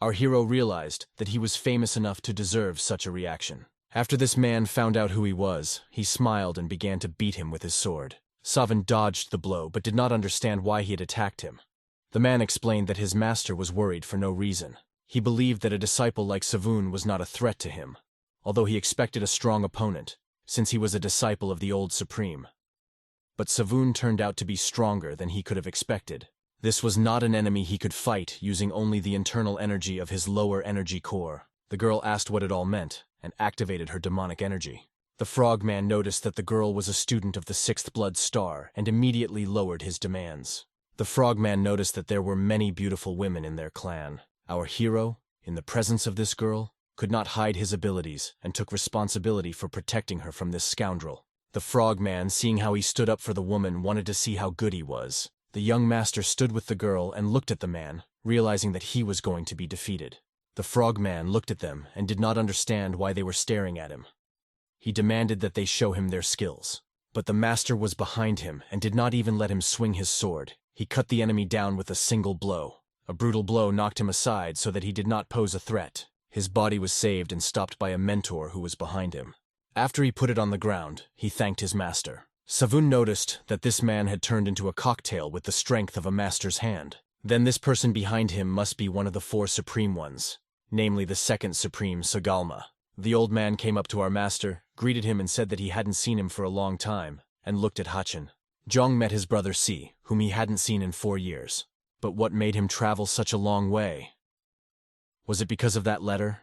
Our hero realized that he was famous enough to deserve such a reaction. After this man found out who he was, he smiled and began to beat him with his sword. Savun dodged the blow but did not understand why he had attacked him. The man explained that his master was worried for no reason. He believed that a disciple like Savun was not a threat to him, although he expected a strong opponent, since he was a disciple of the old supreme. But Savun turned out to be stronger than he could have expected. This was not an enemy he could fight using only the internal energy of his lower energy core. The girl asked what it all meant, and activated her demonic energy. The frogman noticed that the girl was a student of the 6th blood star and immediately lowered his demands. The frogman noticed that there were many beautiful women in their clan. Our hero, in the presence of this girl, could not hide his abilities and took responsibility for protecting her from this scoundrel. The frogman, seeing how he stood up for the woman, wanted to see how good he was. The young master stood with the girl and looked at the man, realizing that he was going to be defeated. The frogman looked at them and did not understand why they were staring at him. He demanded that they show him their skills. But the master was behind him and did not even let him swing his sword. He cut the enemy down with a single blow. A brutal blow knocked him aside so that he did not pose a threat. His body was saved and stopped by a mentor who was behind him. After he put it on the ground, he thanked his master. Savun noticed that this man had turned into a cocktail with the strength of a master's hand. Then this person behind him must be one of the 4 supreme ones, namely the second supreme Sagalma. The old man came up to our master, greeted him and said that he hadn't seen him for a long time, and looked at Hachin. Zhong met his brother Si, whom he hadn't seen in 4 years. But what made him travel such a long way? Was it because of that letter?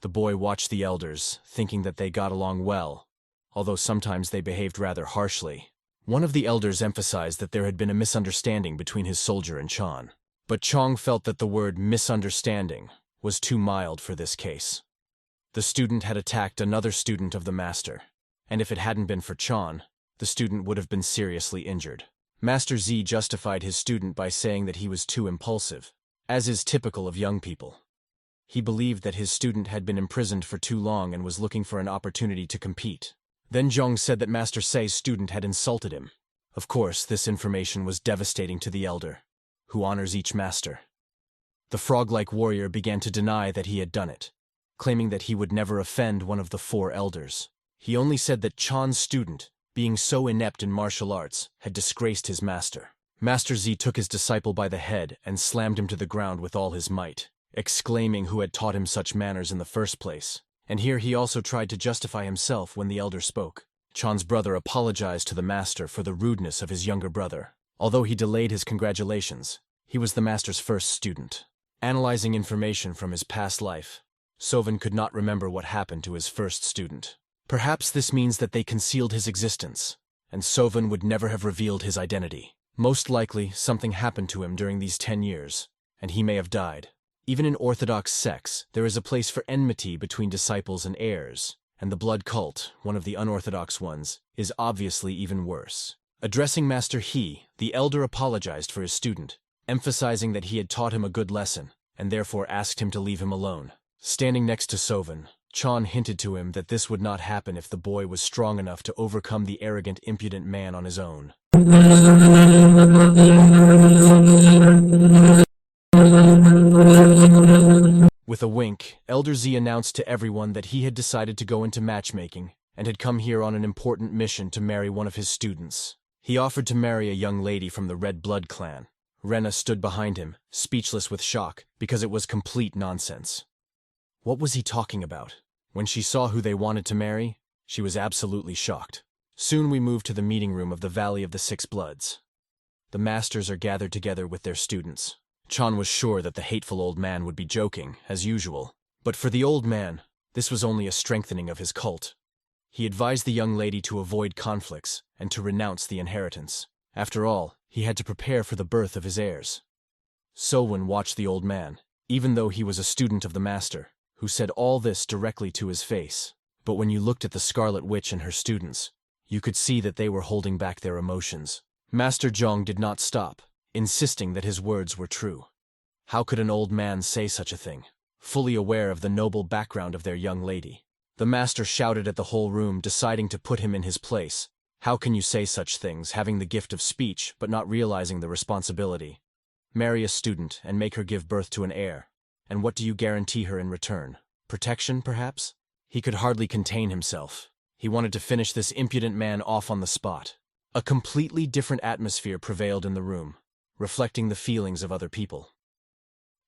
The boy watched the elders, thinking that they got along well, although sometimes they behaved rather harshly. One of the elders emphasized that there had been a misunderstanding between his soldier and Chan. But Chong felt that the word misunderstanding was too mild for this case. The student had attacked another student of the master, and if it hadn't been for Chan, the student would have been seriously injured. Master Z justified his student by saying that he was too impulsive, as is typical of young people. He believed that his student had been imprisoned for too long and was looking for an opportunity to compete. Then Zhong said that Master Sei's student had insulted him. Of course, this information was devastating to the elder, who honors each master. The frog-like warrior began to deny that he had done it, claiming that he would never offend one of the 4 elders. He only said that Chan's student, being so inept in martial arts, had disgraced his master. Master Z took his disciple by the head and slammed him to the ground with all his might, exclaiming who had taught him such manners in the first place. And here he also tried to justify himself when the elder spoke. Chan's brother apologized to the master for the rudeness of his younger brother. Although he delayed his congratulations, he was the master's first student. Analyzing information from his past life, Sovan could not remember what happened to his first student. Perhaps this means that they concealed his existence, and Sovan would never have revealed his identity. Most likely, something happened to him during these 10 years, and he may have died. Even in Orthodox sects, there is a place for enmity between disciples and heirs, and the blood cult, one of the unorthodox ones, is obviously even worse. Addressing Master He, the elder apologized for his student, emphasizing that he had taught him a good lesson, and therefore asked him to leave him alone. Standing next to Sovan, Chan hinted to him that this would not happen if the boy was strong enough to overcome the arrogant, impudent man on his own. With a wink, Elder Z announced to everyone that he had decided to go into matchmaking and had come here on an important mission to marry one of his students. He offered to marry a young lady from the Red Blood clan. Rena stood behind him, speechless with shock, because it was complete nonsense. What was he talking about? When she saw who they wanted to marry, she was absolutely shocked. Soon we moved to the meeting room of the Valley of the Six Bloods. The masters are gathered together with their students. Chan was sure that the hateful old man would be joking, as usual. But for the old man, this was only a strengthening of his cult. He advised the young lady to avoid conflicts and to renounce the inheritance. After all, he had to prepare for the birth of his heirs. Sowen watched the old man, even though he was a student of the master, who said all this directly to his face. But when you looked at the Scarlet Witch and her students, you could see that they were holding back their emotions. Master Zhong did not stop, insisting that his words were true. How could an old man say such a thing, fully aware of the noble background of their young lady? The master shouted at the whole room, deciding to put him in his place. How can you say such things, having the gift of speech, but not realizing the responsibility? Marry a student and make her give birth to an heir. And what do you guarantee her in return? Protection, perhaps? He could hardly contain himself. He wanted to finish this impudent man off on the spot. A completely different atmosphere prevailed in the room, reflecting the feelings of other people.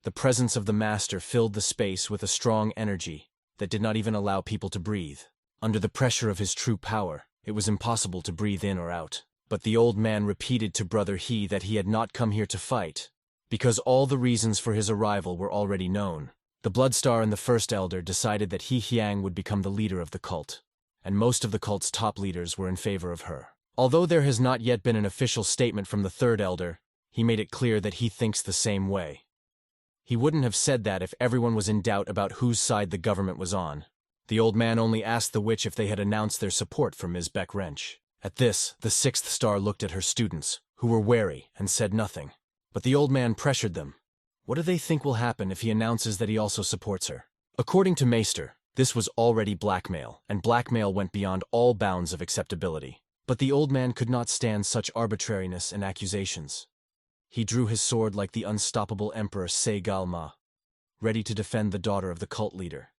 The presence of the master filled the space with a strong energy that did not even allow people to breathe. Under the pressure of his true power, it was impossible to breathe in or out. But the old man repeated to Brother He that he had not come here to fight, because all the reasons for his arrival were already known. The Bloodstar and the First Elder decided that He Hyang would become the leader of the cult, and most of the cult's top leaders were in favor of her. Although there has not yet been an official statement from the Third Elder, he made it clear that he thinks the same way. He wouldn't have said that if everyone was in doubt about whose side the government was on. The old man only asked the witch if they had announced their support for Ms. Beck-Wrench. At this, the Sixth Star looked at her students, who were wary and said nothing. But the old man pressured them. What do they think will happen if he announces that he also supports her? According to Maester, this was already blackmail, and blackmail went beyond all bounds of acceptability. But the old man could not stand such arbitrariness and accusations. He drew his sword like the unstoppable Emperor Se-Galma, ready to defend the daughter of the cult leader.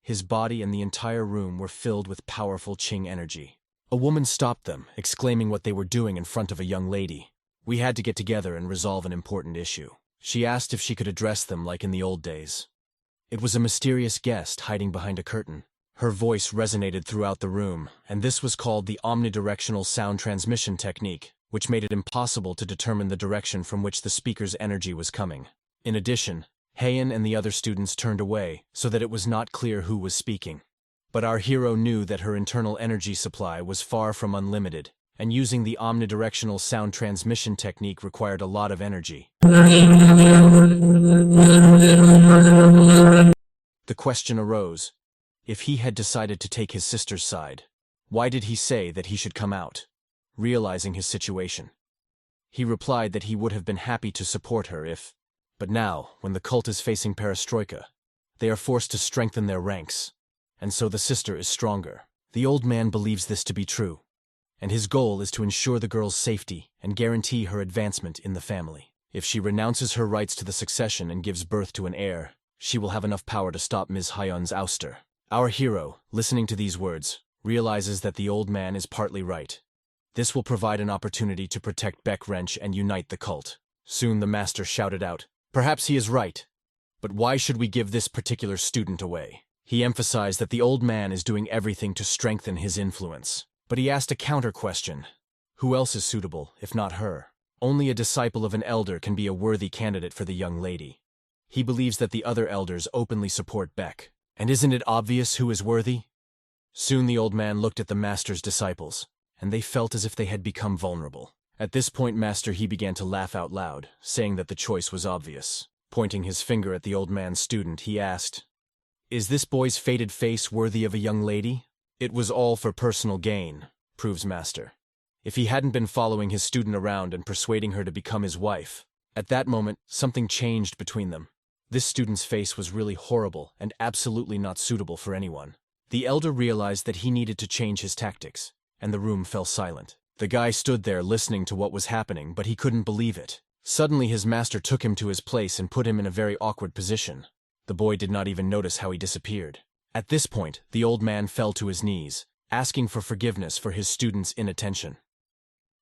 His body and the entire room were filled with powerful Qing energy. A woman stopped them, exclaiming what they were doing in front of a young lady. We had to get together and resolve an important issue. She asked if she could address them like in the old days. It was a mysterious guest hiding behind a curtain. Her voice resonated throughout the room, and this was called the omnidirectional sound transmission technique, which made it impossible to determine the direction from which the speaker's energy was coming. In addition, Heian and the other students turned away, so that it was not clear who was speaking. But our hero knew that her internal energy supply was far from unlimited, and using the omnidirectional sound transmission technique required a lot of energy. The question arose, if he had decided to take his sister's side, why did he say that he should come out? Realizing his situation, he replied that he would have been happy to support her if, but now, when the cult is facing perestroika, they are forced to strengthen their ranks, and so the sister is stronger. The old man believes this to be true, and his goal is to ensure the girl's safety and guarantee her advancement in the family. If she renounces her rights to the succession and gives birth to an heir, she will have enough power to stop Ms. Hyun's ouster. Our hero, listening to these words, realizes that the old man is partly right. This will provide an opportunity to protect Beck Wrench and unite the cult. Soon the master shouted out, "Perhaps he is right, but why should we give this particular student away?" He emphasized that the old man is doing everything to strengthen his influence. But he asked a counter question. Who else is suitable, if not her? Only a disciple of an elder can be a worthy candidate for the young lady. He believes that the other elders openly support Beck. And isn't it obvious who is worthy? Soon the old man looked at the master's disciples, and they felt as if they had become vulnerable. At this point, Master He began to laugh out loud, saying that the choice was obvious. Pointing his finger at the old man's student, he asked, "Is this boy's faded face worthy of a young lady?" "It was all for personal gain," proves Master. If he hadn't been following his student around and persuading her to become his wife, at that moment, something changed between them. This student's face was really horrible and absolutely not suitable for anyone. The elder realized that he needed to change his tactics, and the room fell silent. The guy stood there listening to what was happening, but he couldn't believe it. Suddenly his master took him to his place and put him in a very awkward position. The boy did not even notice how he disappeared. At this point, the old man fell to his knees, asking for forgiveness for his student's inattention.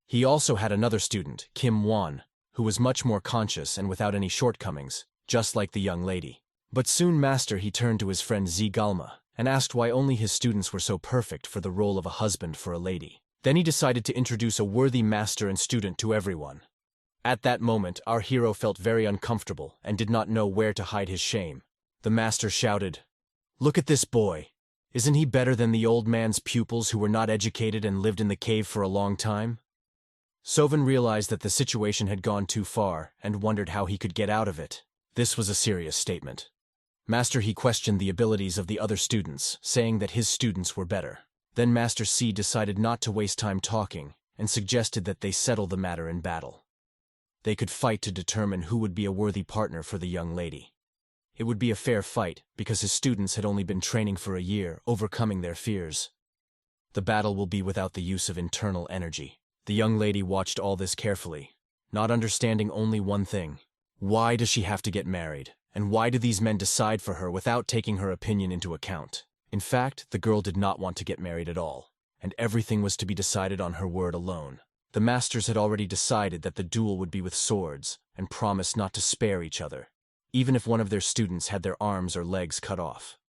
He also had another student, Kim Won, who was much more conscious and without any shortcomings, just like the young lady. But soon Master He turned to his friend Z Galma and asked why only his students were so perfect for the role of a husband for a lady. Then he decided to introduce a worthy master and student to everyone. At that moment, our hero felt very uncomfortable and did not know where to hide his shame. The master shouted, "Look at this boy. Isn't he better than the old man's pupils who were not educated and lived in the cave for a long time?" Sovan realized that the situation had gone too far and wondered how he could get out of it. This was a serious statement. Master He questioned the abilities of the other students, saying that his students were better. Then Master C decided not to waste time talking and suggested that they settle the matter in battle. They could fight to determine who would be a worthy partner for the young lady. It would be a fair fight because his students had only been training for a year, overcoming their fears. The battle will be without the use of internal energy. The young lady watched all this carefully, not understanding only one thing. Why does she have to get married? And why do these men decide for her without taking her opinion into account? In fact, the girl did not want to get married at all, and everything was to be decided on her word alone. The masters had already decided that the duel would be with swords and promised not to spare each other, even if one of their students had their arms or legs cut off.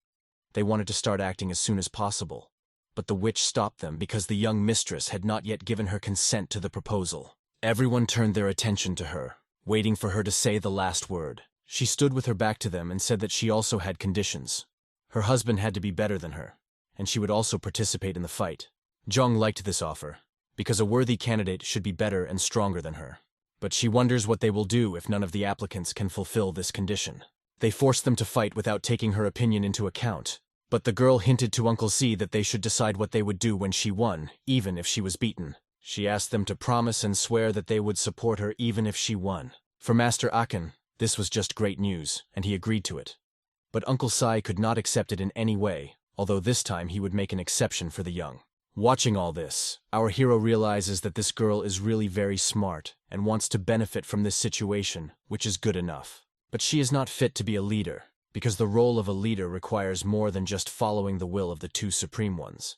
They wanted to start acting as soon as possible, but the witch stopped them because the young mistress had not yet given her consent to the proposal. Everyone turned their attention to her, waiting for her to say the last word. She stood with her back to them and said that she also had conditions. Her husband had to be better than her, and she would also participate in the fight. Jung liked this offer, because a worthy candidate should be better and stronger than her. But she wonders what they will do if none of the applicants can fulfill this condition. They forced them to fight without taking her opinion into account, but the girl hinted to Uncle C that they should decide what they would do when she won, even if she was beaten. She asked them to promise and swear that they would support her even if she won. For Master Aken, this was just great news, and he agreed to it. But Uncle Sai could not accept it in any way, although this time he would make an exception for the young. Watching all this, our hero realizes that this girl is really very smart and wants to benefit from this situation, which is good enough. But she is not fit to be a leader, because the role of a leader requires more than just following the will of the two supreme ones.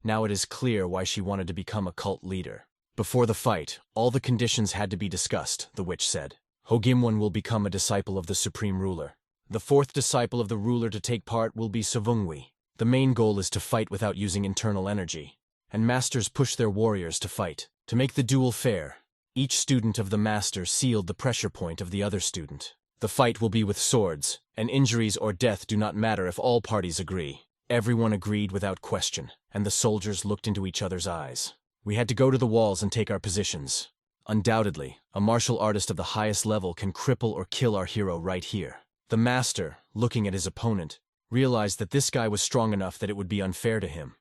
Now it is clear why she wanted to become a cult leader. Before the fight, all the conditions had to be discussed, the witch said. Hogimwon will become a disciple of the supreme ruler. The fourth disciple of the ruler to take part will be Savungwi. The main goal is to fight without using internal energy, and masters push their warriors to fight. To make the duel fair, each student of the master sealed the pressure point of the other student. The fight will be with swords, and injuries or death do not matter if all parties agree. Everyone agreed without question, and the soldiers looked into each other's eyes. We had to go to the walls and take our positions. Undoubtedly, a martial artist of the highest level can cripple or kill our hero right here. The master, looking at his opponent, realized that this guy was strong enough that it would be unfair to him.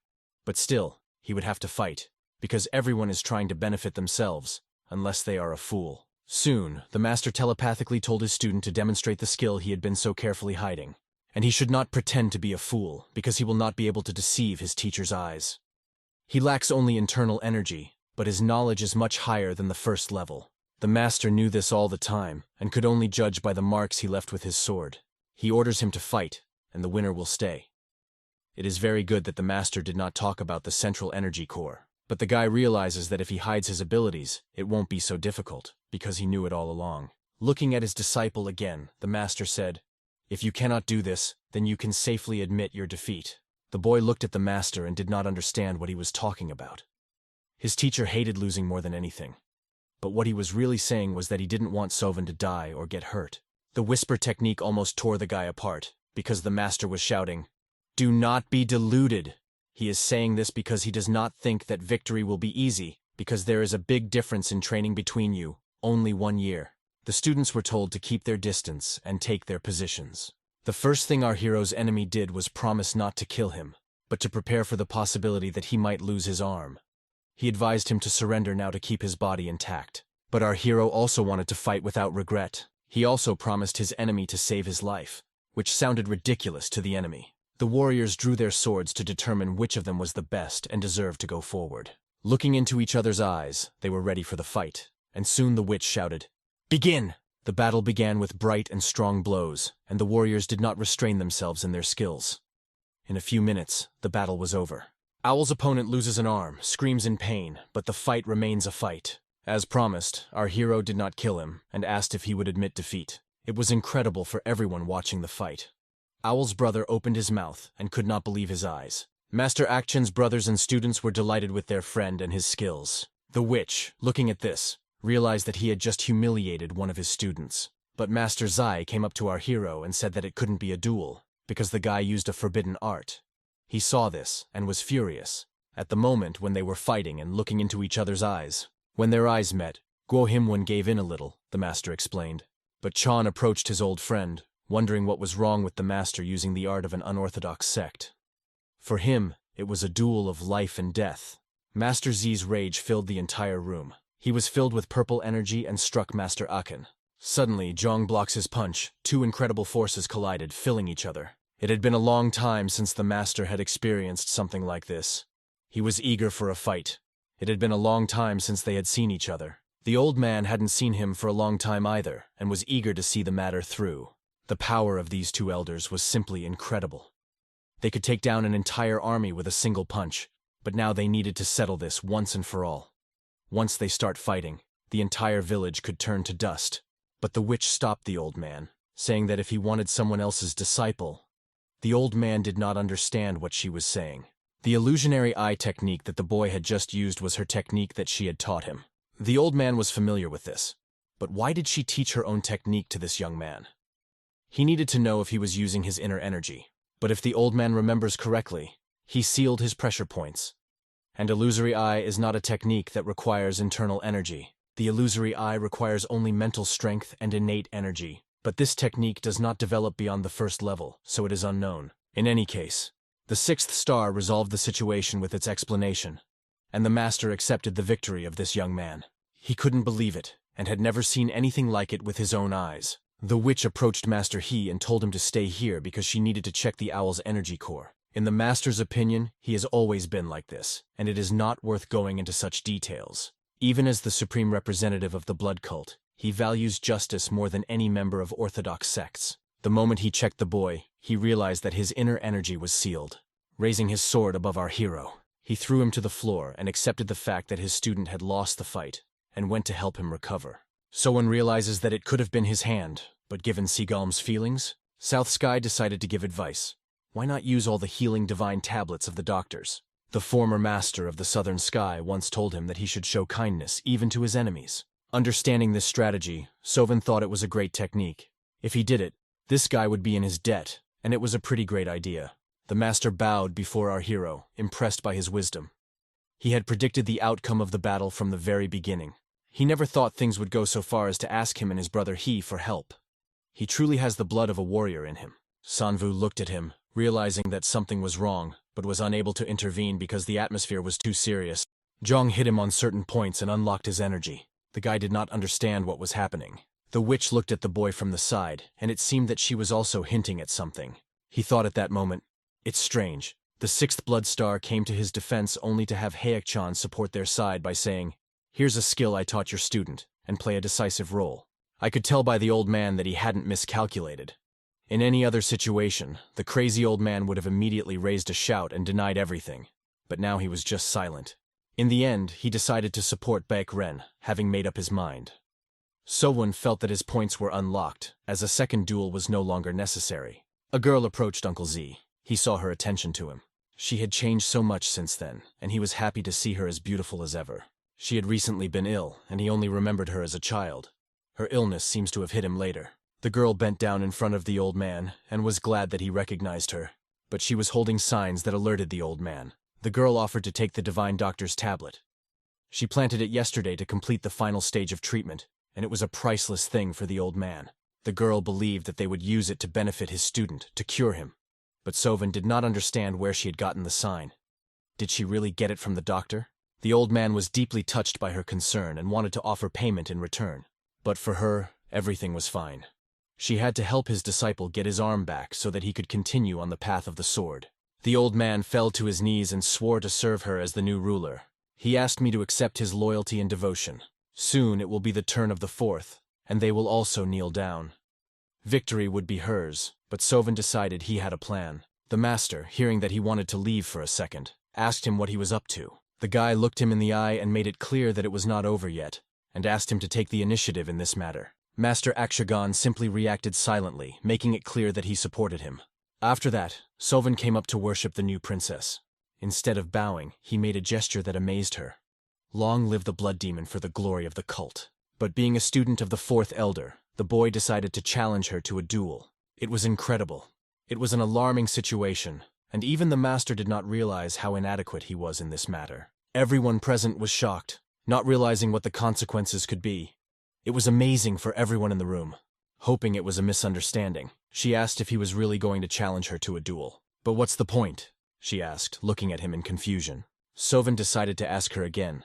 But still, he would have to fight, because everyone is trying to benefit themselves, unless they are a fool. Soon, the master telepathically told his student to demonstrate the skill he had been so carefully hiding. And he should not pretend to be a fool, because he will not be able to deceive his teacher's eyes. He lacks only internal energy, but his knowledge is much higher than the first level. The master knew this all the time, and could only judge by the marks he left with his sword. He orders him to fight, and the winner will stay. It is very good that the master did not talk about the central energy core, but the guy realizes that if he hides his abilities, it won't be so difficult, because he knew it all along. Looking at his disciple again, the master said, "If you cannot do this, then you can safely admit your defeat." The boy looked at the master and did not understand what he was talking about. His teacher hated losing more than anything. But what he was really saying was that he didn't want Sovan to die or get hurt. The whisper technique almost tore the guy apart, because the master was shouting, "Do not be deluded." He is saying this because he does not think that victory will be easy, because there is a big difference in training between you, only 1 year. The students were told to keep their distance and take their positions. The first thing our hero's enemy did was promise not to kill him, but to prepare for the possibility that he might lose his arm. He advised him to surrender now to keep his body intact. But our hero also wanted to fight without regret. He also promised his enemy to save his life, which sounded ridiculous to the enemy. The warriors drew their swords to determine which of them was the best and deserved to go forward. Looking into each other's eyes, they were ready for the fight, and soon the witch shouted, "Begin!" The battle began with bright and strong blows, and the warriors did not restrain themselves in their skills. In a few minutes, the battle was over. Owl's opponent loses an arm, screams in pain, but the fight remains a fight. As promised, our hero did not kill him, and asked if he would admit defeat. It was incredible for everyone watching the fight. Owl's brother opened his mouth and could not believe his eyes. Master Action's brothers and students were delighted with their friend and his skills. The witch, looking at this, realized that he had just humiliated one of his students. But Master Zai came up to our hero and said that it couldn't be a duel, because the guy used a forbidden art. He saw this and was furious. At the moment when they were fighting and looking into each other's eyes, when their eyes met, Guo Himwen gave in a little, the master explained. But Chan approached his old friend, wondering what was wrong with the master using the art of an unorthodox sect. For him, it was a duel of life and death. Master Z's rage filled the entire room. He was filled with purple energy and struck Master Aken. Suddenly, Zhang blocks his punch. Two incredible forces collided, filling each other. It had been a long time since the master had experienced something like this. He was eager for a fight. It had been a long time since they had seen each other. The old man hadn't seen him for a long time either, and was eager to see the matter through. The power of these two elders was simply incredible. They could take down an entire army with a single punch, but now they needed to settle this once and for all. Once they start fighting, the entire village could turn to dust. But the witch stopped the old man, saying that if he wanted someone else's disciple. The old man did not understand what she was saying. The illusionary eye technique that the boy had just used was her technique that she had taught him. The old man was familiar with this. But why did she teach her own technique to this young man? He needed to know if he was using his inner energy. But if the old man remembers correctly, he sealed his pressure points. And illusory eye is not a technique that requires internal energy. The illusory eye requires only mental strength and innate energy. But this technique does not develop beyond the first level, so it is unknown. In any case, the sixth star resolved the situation with its explanation, and the master accepted the victory of this young man. He couldn't believe it, and had never seen anything like it with his own eyes. The witch approached Master He and told him to stay here because she needed to check the owl's energy core. In the master's opinion, he has always been like this, and it is not worth going into such details. Even as the supreme representative of the blood cult, he values justice more than any member of orthodox sects. The moment he checked the boy, he realized that his inner energy was sealed. Raising his sword above our hero, he threw him to the floor and accepted the fact that his student had lost the fight, and went to help him recover. Someone realizes that it could have been his hand, but given Seagalm's feelings, South Sky decided to give advice. Why not use all the healing divine tablets of the doctors? The former master of the Southern Sky once told him that he should show kindness even to his enemies. Understanding this strategy, Sovan thought it was a great technique. If he did it, this guy would be in his debt, and it was a pretty great idea. The master bowed before our hero, impressed by his wisdom. He had predicted the outcome of the battle from the very beginning. He never thought things would go so far as to ask him and his brother He for help. He truly has the blood of a warrior in him. Sanvu looked at him, realizing that something was wrong, but was unable to intervene because the atmosphere was too serious. Zhang hit him on certain points and unlocked his energy. The guy did not understand what was happening. The witch looked at the boy from the side, and it seemed that she was also hinting at something. He thought at that moment, "It's strange." The 6th Blood Star came to his defense only to have Haek-chan support their side by saying, "Here's a skill I taught your student," and play a decisive role. I could tell by the old man that he hadn't miscalculated. In any other situation, the crazy old man would have immediately raised a shout and denied everything. But now he was just silent. In the end, he decided to support Baek Ren, having made up his mind. Sowon felt that his points were unlocked, as a second duel was no longer necessary. A girl approached Uncle Z. He saw her attention to him. She had changed so much since then, and he was happy to see her as beautiful as ever. She had recently been ill, and he only remembered her as a child. Her illness seems to have hit him later. The girl bent down in front of the old man, and was glad that he recognized her. But she was holding signs that alerted the old man. The girl offered to take the Divine Doctor's tablet. She planted it yesterday to complete the final stage of treatment, and it was a priceless thing for the old man. The girl believed that they would use it to benefit his student, to cure him. But Sowon did not understand where she had gotten the sign. Did she really get it from the doctor? The old man was deeply touched by her concern and wanted to offer payment in return. But for her, everything was fine. She had to help his disciple get his arm back so that he could continue on the path of the sword. The old man fell to his knees and swore to serve her as the new ruler. He asked me to accept his loyalty and devotion. Soon it will be the turn of the 4th, and they will also kneel down. Victory would be hers, but Sowon decided he had a plan. The master, hearing that he wanted to leave for a second, asked him what he was up to. The guy looked him in the eye and made it clear that it was not over yet, and asked him to take the initiative in this matter. Master Akshagan simply reacted silently, making it clear that he supported him. After that, Sowon came up to worship the new princess. Instead of bowing, he made a gesture that amazed her. Long live the blood demon for the glory of the cult. But being a student of the 4th Elder, the boy decided to challenge her to a duel. It was incredible. It was an alarming situation, and even the master did not realize how inadequate he was in this matter. Everyone present was shocked, not realizing what the consequences could be. It was amazing for everyone in the room. Hoping it was a misunderstanding, she asked if he was really going to challenge her to a duel. "But what's the point?" she asked, looking at him in confusion. Sowon decided to ask her again.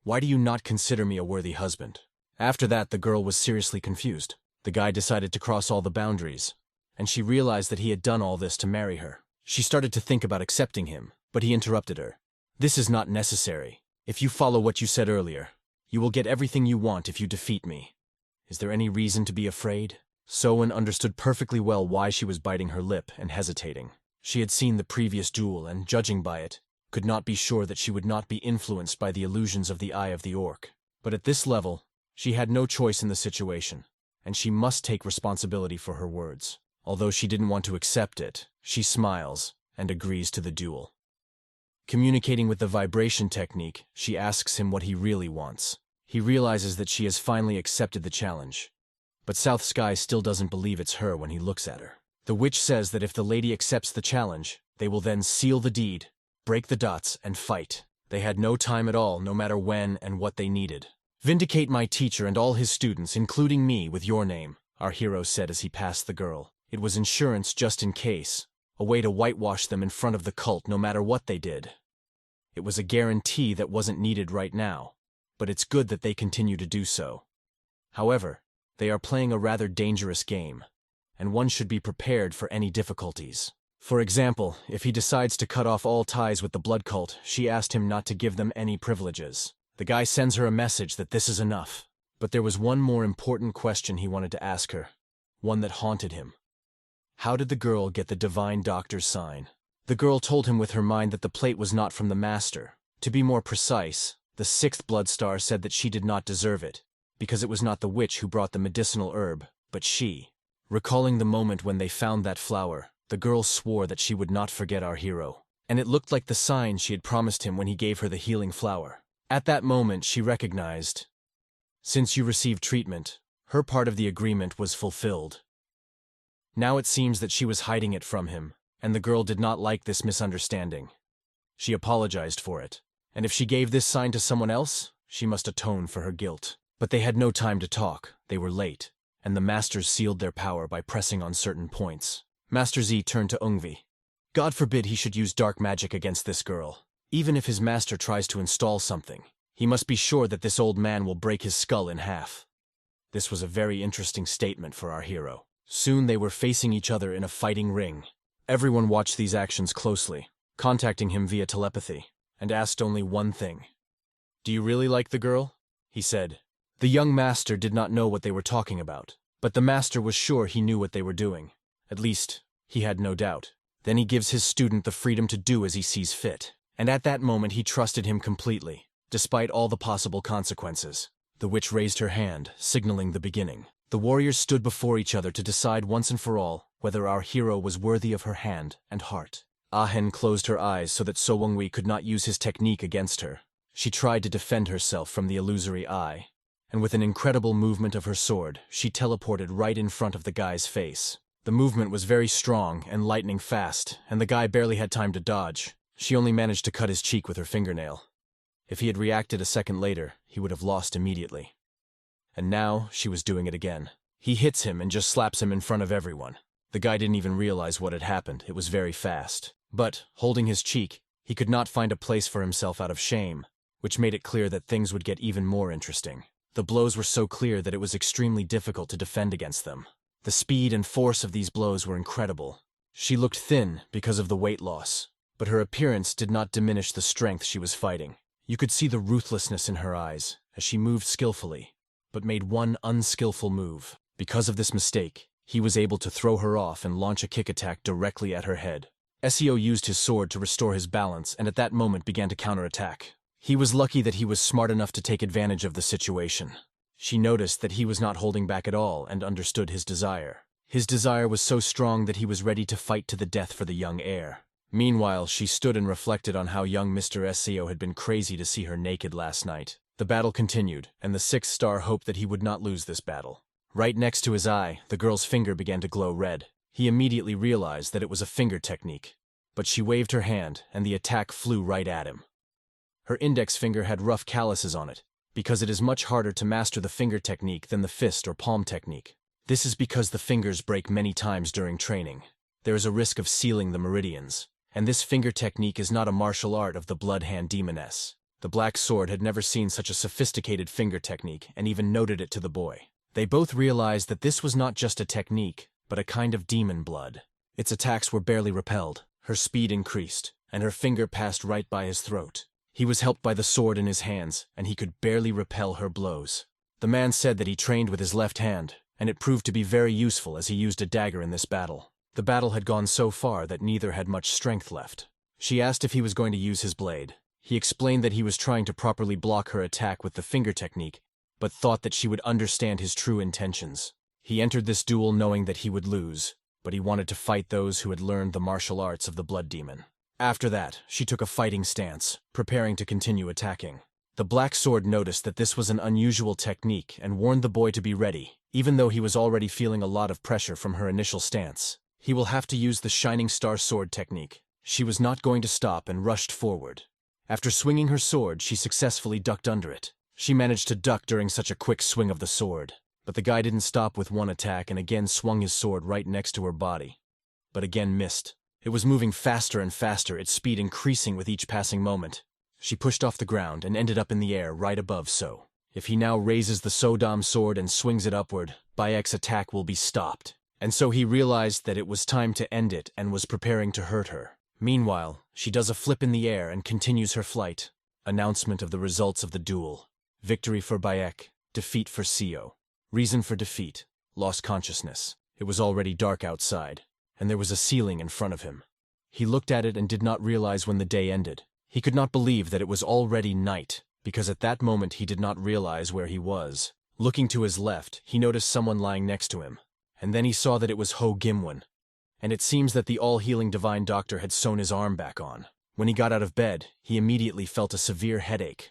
"Why do you not consider me a worthy husband?" After that, the girl was seriously confused. The guy decided to cross all the boundaries, and she realized that he had done all this to marry her. She started to think about accepting him, but he interrupted her. "This is not necessary. If you follow what you said earlier, you will get everything you want if you defeat me. Is there any reason to be afraid?" Sowon understood perfectly well why she was biting her lip and hesitating. She had seen the previous duel and, judging by it, could not be sure that she would not be influenced by the illusions of the Eye of the Orc. But at this level, she had no choice in the situation, and she must take responsibility for her words. Although she didn't want to accept it, she smiles and agrees to the duel. Communicating with the vibration technique, she asks him what he really wants. He realizes that she has finally accepted the challenge. But South Sky still doesn't believe it's her when he looks at her. The witch says that if the lady accepts the challenge, they will then seal the deed, break the dots, and fight. They had no time at all, no matter when and what they needed. "Vindicate my teacher and all his students, including me, with your name," our hero said as he passed the girl. It was insurance just in case, a way to whitewash them in front of the cult no matter what they did. It was a guarantee that wasn't needed right now, but it's good that they continue to do so. However, they are playing a rather dangerous game, and one should be prepared for any difficulties. For example, if he decides to cut off all ties with the blood cult, she asked him not to give them any privileges. The guy sends her a message that this is enough. But there was one more important question he wanted to ask her, one that haunted him. How did the girl get the Divine Doctor's sign? The girl told him with her mind that the plate was not from the master. To be more precise, the 6th Blood Star said that she did not deserve it, because it was not the witch who brought the medicinal herb, but she. Recalling the moment when they found that flower, the girl swore that she would not forget our hero, and it looked like the sign she had promised him when he gave her the healing flower. At that moment, she recognized, since you received treatment, her part of the agreement was fulfilled. Now it seems that she was hiding it from him, and the girl did not like this misunderstanding. She apologized for it. And if she gave this sign to someone else, she must atone for her guilt. But they had no time to talk, they were late, and the masters sealed their power by pressing on certain points. Master Z turned to Ungvi. God forbid he should use dark magic against this girl. Even if his master tries to install something, he must be sure that this old man will break his skull in half. This was a very interesting statement for our hero. Soon they were facing each other in a fighting ring. Everyone watched these actions closely, contacting him via telepathy, and asked only one thing. "Do you really like the girl?" he said. The young master did not know what they were talking about, but the master was sure he knew what they were doing. At least, he had no doubt. Then he gives his student the freedom to do as he sees fit. And at that moment he trusted him completely, despite all the possible consequences. The witch raised her hand, signaling the beginning. The warriors stood before each other to decide once and for all whether our hero was worthy of her hand and heart. Ahen closed her eyes so that So Wungwi could not use his technique against her. She tried to defend herself from the illusory eye, and with an incredible movement of her sword, she teleported right in front of the guy's face. The movement was very strong and lightning fast, and the guy barely had time to dodge. She only managed to cut his cheek with her fingernail. If he had reacted a second later, he would have lost immediately. And now, she was doing it again. He hits him and just slaps him in front of everyone. The guy didn't even realize what had happened, it was very fast. But, holding his cheek, he could not find a place for himself out of shame, which made it clear that things would get even more interesting. The blows were so clear that it was extremely difficult to defend against them. The speed and force of these blows were incredible. She looked thin because of the weight loss, but her appearance did not diminish the strength she was fighting. You could see the ruthlessness in her eyes as she moved skillfully, but made one unskillful move. Because of this mistake, he was able to throw her off and launch a kick attack directly at her head. Seo used his sword to restore his balance and at that moment began to counterattack. He was lucky that he was smart enough to take advantage of the situation. She noticed that he was not holding back at all and understood his desire. His desire was so strong that he was ready to fight to the death for the young heir. Meanwhile, she stood and reflected on how young Mr. Seo had been crazy to see her naked last night. The battle continued, and the sixth star hoped that he would not lose this battle. Right next to his eye, the girl's finger began to glow red. He immediately realized that it was a finger technique. But she waved her hand, and the attack flew right at him. Her index finger had rough calluses on it, because it is much harder to master the finger technique than the fist or palm technique. This is because the fingers break many times during training. There is a risk of sealing the meridians. And this finger technique is not a martial art of the blood hand demoness. The Black Sword had never seen such a sophisticated finger technique and even noted it to the boy. They both realized that this was not just a technique, but a kind of demon blood. Its attacks were barely repelled, her speed increased, and her finger passed right by his throat. He was helped by the sword in his hands, and he could barely repel her blows. The man said that he trained with his left hand, and it proved to be very useful as he used a dagger in this battle. The battle had gone so far that neither had much strength left. She asked if he was going to use his blade. He explained that he was trying to properly block her attack with the finger technique, but thought that she would understand his true intentions. He entered this duel knowing that he would lose, but he wanted to fight those who had learned the martial arts of the blood demon. After that, she took a fighting stance, preparing to continue attacking. The Black Sword noticed that this was an unusual technique and warned the boy to be ready, even though he was already feeling a lot of pressure from her initial stance. He will have to use the Shining Star Sword technique. She was not going to stop and rushed forward. After swinging her sword, she successfully ducked under it. She managed to duck during such a quick swing of the sword. But the guy didn't stop with one attack and again swung his sword right next to her body. But again missed. It was moving faster and faster, its speed increasing with each passing moment. She pushed off the ground and ended up in the air right above So. If he now raises the Sodom sword and swings it upward, Bayek's attack will be stopped. And so he realized that it was time to end it and was preparing to hurt her. Meanwhile, she does a flip in the air and continues her flight. Announcement of the results of the duel. Victory for Bayek, defeat for Seo. Reason for defeat, lost consciousness. It was already dark outside, and there was a ceiling in front of him. He looked at it and did not realize when the day ended. He could not believe that it was already night, because at that moment he did not realize where he was. Looking to his left, he noticed someone lying next to him. And then he saw that it was Ho Gimwon, and it seems that the all-healing divine doctor had sewn his arm back on. When he got out of bed, he immediately felt a severe headache.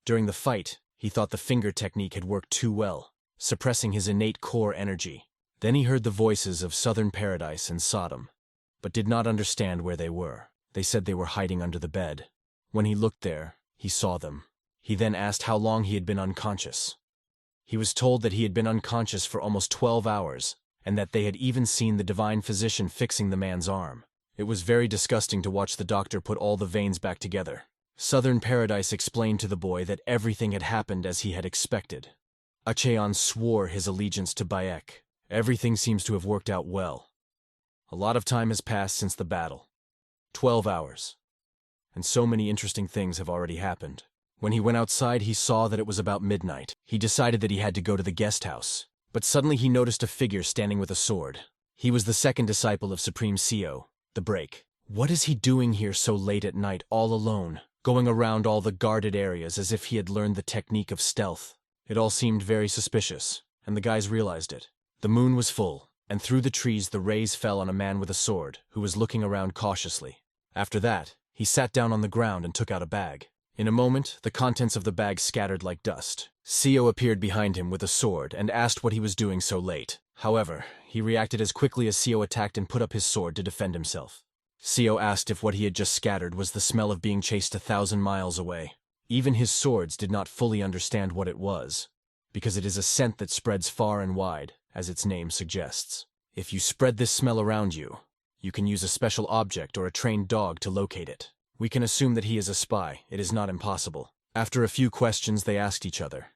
During the fight, he thought the finger technique had worked too well, suppressing his innate core energy. Then he heard the voices of Southern Paradise and Sodom, but did not understand where they were. They said they were hiding under the bed. When he looked there, he saw them. He then asked how long he had been unconscious. He was told that he had been unconscious for almost 12 hours, and that they had even seen the divine physician fixing the man's arm. It was very disgusting to watch the doctor put all the veins back together. Southern Paradise explained to the boy that everything had happened as he had expected. Acheon swore his allegiance to Bayek. Everything seems to have worked out well. A lot of time has passed since the battle. 12 hours. And so many interesting things have already happened. When he went outside, he saw that it was about midnight. He decided that he had to go to the guest house. But suddenly he noticed a figure standing with a sword. He was the second disciple of Supreme Seo, the Break. What is he doing here so late at night, all alone, going around all the guarded areas as if he had learned the technique of stealth? It all seemed very suspicious, and the guys realized it. The moon was full, and through the trees the rays fell on a man with a sword, who was looking around cautiously. After that, he sat down on the ground and took out a bag. In a moment, the contents of the bag scattered like dust. Seo appeared behind him with a sword and asked what he was doing so late. However, he reacted as quickly as Seo attacked and put up his sword to defend himself. Seo asked if what he had just scattered was the smell of being chased 1,000 miles away. Even his swords did not fully understand what it was, because it is a scent that spreads far and wide, as its name suggests. If you spread this smell around you, you can use a special object or a trained dog to locate it. We can assume that he is a spy. It is not impossible. After a few questions, they asked each other.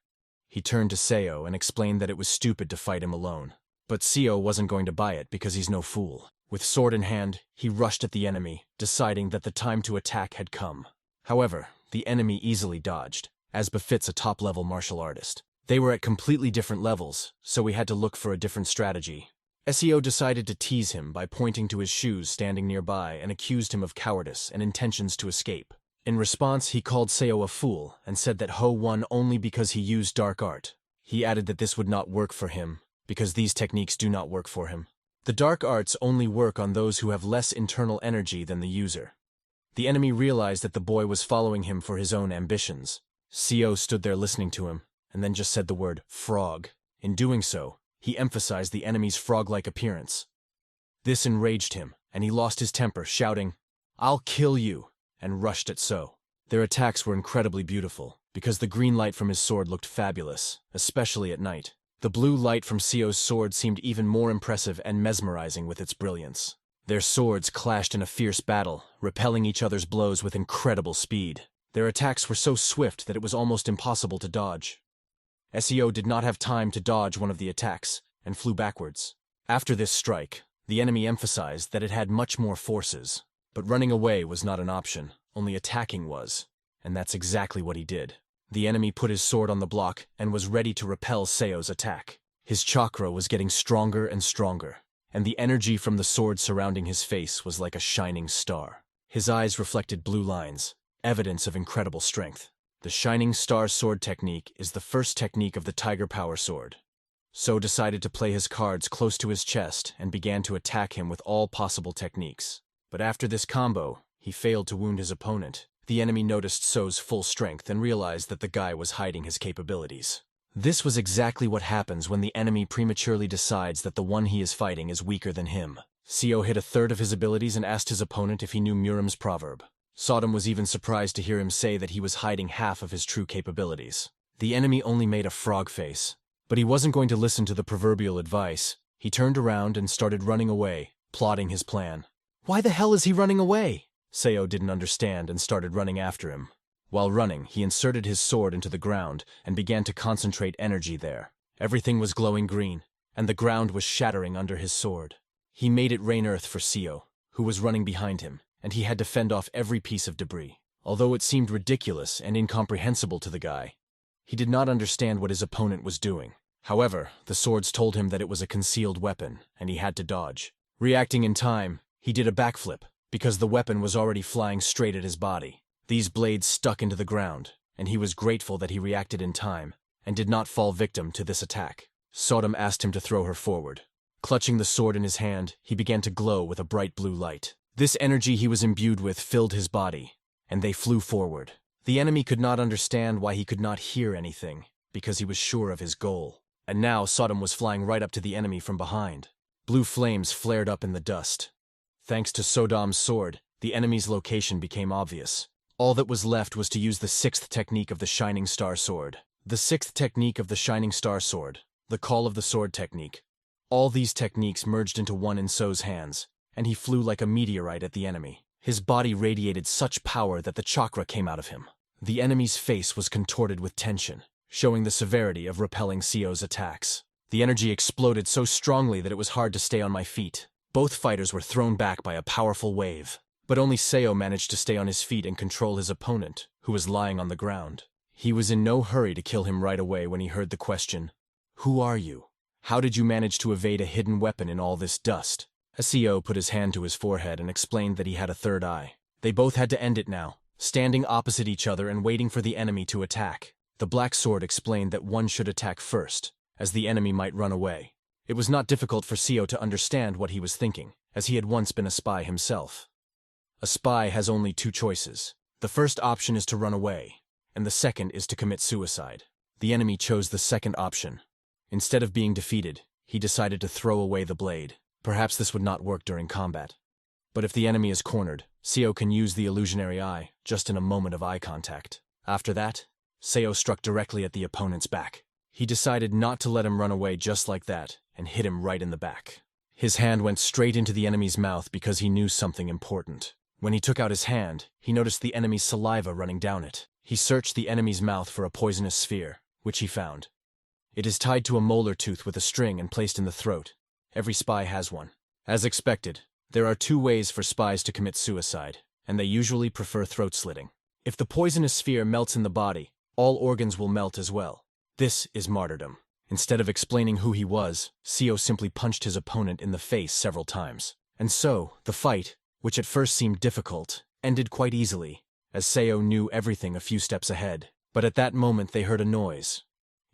He turned to Seo and explained that it was stupid to fight him alone. But Seo wasn't going to buy it because he's no fool. With sword in hand, he rushed at the enemy, deciding that the time to attack had come. However, the enemy easily dodged, as befits a top-level martial artist. They were at completely different levels, so we had to look for a different strategy. Seo decided to tease him by pointing to his shoes standing nearby and accused him of cowardice and intentions to escape. In response, he called Seo a fool and said that Ho won only because he used dark art. He added that this would not work for him, because these techniques do not work for him. The dark arts only work on those who have less internal energy than the user. The enemy realized that the boy was following him for his own ambitions. Seo stood there listening to him, and then just said the word frog. In doing so, he emphasized the enemy's frog-like appearance. This enraged him, and he lost his temper, shouting, "I'll kill you," and rushed at Seo. Their attacks were incredibly beautiful, because the green light from his sword looked fabulous, especially at night. The blue light from Seo's sword seemed even more impressive and mesmerizing with its brilliance. Their swords clashed in a fierce battle, repelling each other's blows with incredible speed. Their attacks were so swift that it was almost impossible to dodge. Seo did not have time to dodge one of the attacks, and flew backwards. After this strike, the enemy emphasized that it had much more forces. But running away was not an option, only attacking was, and that's exactly what he did. The enemy put his sword on the block and was ready to repel Seo's attack. His chakra was getting stronger and stronger, and the energy from the sword surrounding his face was like a shining star. His eyes reflected blue lines, evidence of incredible strength. The Shining Star Sword technique is the first technique of the Tiger Power Sword. So decided to play his cards close to his chest and began to attack him with all possible techniques. But after this combo, he failed to wound his opponent. The enemy noticed So's full strength and realized that the guy was hiding his capabilities. This was exactly what happens when the enemy prematurely decides that the one he is fighting is weaker than him. Seo hit a third of his abilities and asked his opponent if he knew Muram's proverb. Sodom was even surprised to hear him say that he was hiding half of his true capabilities. The enemy only made a frog face, but he wasn't going to listen to the proverbial advice. He turned around and started running away, plotting his plan. Why the hell is he running away? Seo didn't understand and started running after him. While running, he inserted his sword into the ground and began to concentrate energy there. Everything was glowing green, and the ground was shattering under his sword. He made it rain earth for Seo, who was running behind him, and he had to fend off every piece of debris. Although it seemed ridiculous and incomprehensible to the guy, he did not understand what his opponent was doing. However, the swords told him that it was a concealed weapon, and he had to dodge. Reacting in time, he did a backflip, because the weapon was already flying straight at his body. These blades stuck into the ground, and he was grateful that he reacted in time, and did not fall victim to this attack. Sodom asked him to throw her forward. Clutching the sword in his hand, he began to glow with a bright blue light. This energy he was imbued with filled his body, and they flew forward. The enemy could not understand why he could not hear anything, because he was sure of his goal. And now Sodom was flying right up to the enemy from behind. Blue flames flared up in the dust. Thanks to Sodom's sword, the enemy's location became obvious. All that was left was to use the sixth technique of the Shining Star Sword. The sixth technique of the Shining Star Sword, the Call of the Sword technique. All these techniques merged into one in So's hands, and he flew like a meteorite at the enemy. His body radiated such power that the chakra came out of him. The enemy's face was contorted with tension, showing the severity of repelling So's attacks. The energy exploded so strongly that it was hard to stay on my feet. Both fighters were thrown back by a powerful wave, but only Seo managed to stay on his feet and control his opponent, who was lying on the ground. He was in no hurry to kill him right away when he heard the question, "Who are you? How did you manage to evade a hidden weapon in all this dust?" Seo put his hand to his forehead and explained that he had a third eye. They both had to end it now, standing opposite each other and waiting for the enemy to attack. The Black Sword explained that one should attack first, as the enemy might run away. It was not difficult for Seo to understand what he was thinking, as he had once been a spy himself. A spy has only two choices. The first option is to run away, and the second is to commit suicide. The enemy chose the second option. Instead of being defeated, he decided to throw away the blade. Perhaps this would not work during combat. But if the enemy is cornered, Seo can use the illusionary eye, just in a moment of eye contact. After that, Seo struck directly at the opponent's back. He decided not to let him run away just like that, and hit him right in the back. His hand went straight into the enemy's mouth because he knew something important. When he took out his hand, he noticed the enemy's saliva running down it. He searched the enemy's mouth for a poisonous sphere, which he found. It is tied to a molar tooth with a string and placed in the throat. Every spy has one. As expected, there are two ways for spies to commit suicide, and they usually prefer throat slitting. If the poisonous sphere melts in the body, all organs will melt as well. This is martyrdom. Instead of explaining who he was, Seo simply punched his opponent in the face several times. And so, the fight, which at first seemed difficult, ended quite easily, as Seo knew everything a few steps ahead. But at that moment they heard a noise.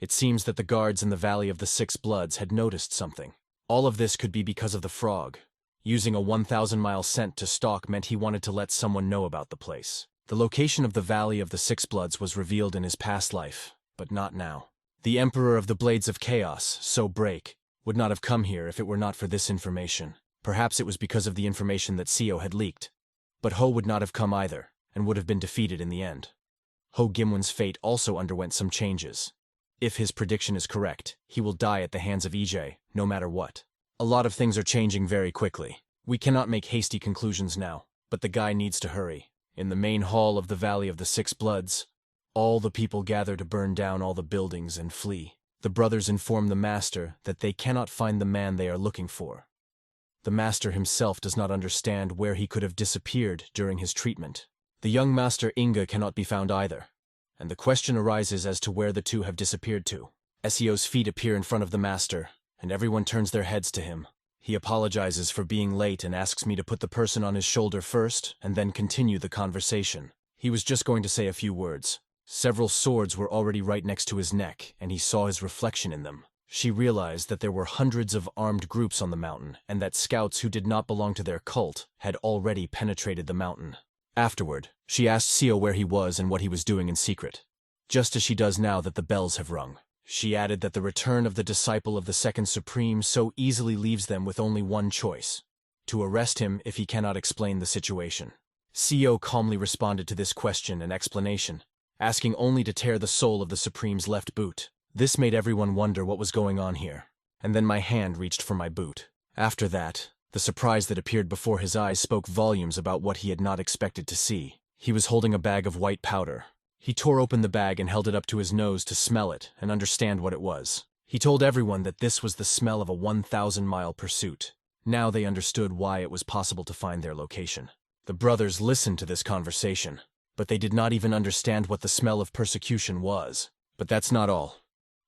It seems that the guards in the Valley of the Six Bloods had noticed something. All of this could be because of the frog. Using a 1,000-mile scent to stalk meant he wanted to let someone know about the place. The location of the Valley of the Six Bloods was revealed in his past life, but not now. The Emperor of the Blades of Chaos, So Break, would not have come here if it were not for this information. Perhaps it was because of the information that Seo had leaked. But Ho would not have come either, and would have been defeated in the end. Ho Gimwon's fate also underwent some changes. If his prediction is correct, he will die at the hands of EJ, no matter what. A lot of things are changing very quickly. We cannot make hasty conclusions now, but the guy needs to hurry. In the main hall of the Valley of the Six Bloods, all the people gather to burn down all the buildings and flee. The brothers inform the master that they cannot find the man they are looking for. The master himself does not understand where he could have disappeared during his treatment. The young master Inga cannot be found either, and the question arises as to where the two have disappeared to. Seo's feet appear in front of the master, and everyone turns their heads to him. He apologizes for being late and asks me to put the person on his shoulder first and then continue the conversation. He was just going to say a few words. Several swords were already right next to his neck, and he saw his reflection in them. She realized that there were hundreds of armed groups on the mountain, and that scouts who did not belong to their cult had already penetrated the mountain. Afterward, she asked Seo where he was and what he was doing in secret, just as she does now that the bells have rung. She added that the return of the disciple of the Second Supreme so easily leaves them with only one choice: to arrest him if he cannot explain the situation. Seo calmly responded to this question and explanation, asking only to tear the sole of the Supreme's left boot. This made everyone wonder what was going on here, and then my hand reached for my boot. After that, the surprise that appeared before his eyes spoke volumes about what he had not expected to see. He was holding a bag of white powder. He tore open the bag and held it up to his nose to smell it and understand what it was. He told everyone that this was the smell of a 1,000-mile pursuit. Now they understood why it was possible to find their location. The brothers listened to this conversation, but they did not even understand what the smell of persecution was. But that's not all.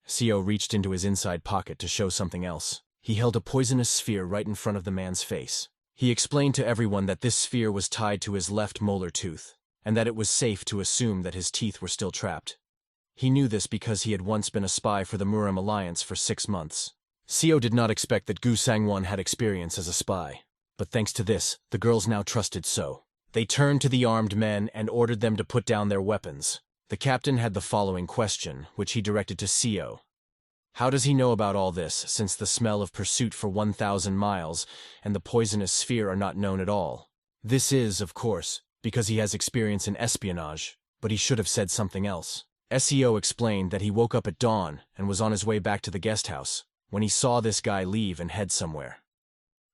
Seo reached into his inside pocket to show something else. He held a poisonous sphere right in front of the man's face. He explained to everyone that this sphere was tied to his left molar tooth, and that it was safe to assume that his teeth were still trapped. He knew this because he had once been a spy for the Muram Alliance for 6 months. Seo did not expect that Gu Sangwon had experience as a spy, but thanks to this, the girls now trusted Seo. They turned to the armed men and ordered them to put down their weapons. The captain had the following question, which he directed to Seo. How does he know about all this, since the smell of pursuit for 1,000 miles and the poisonous sphere are not known at all? This is, of course, because he has experience in espionage, but he should have said something else. SEO explained that he woke up at dawn and was on his way back to the guest house when he saw this guy leave and head somewhere.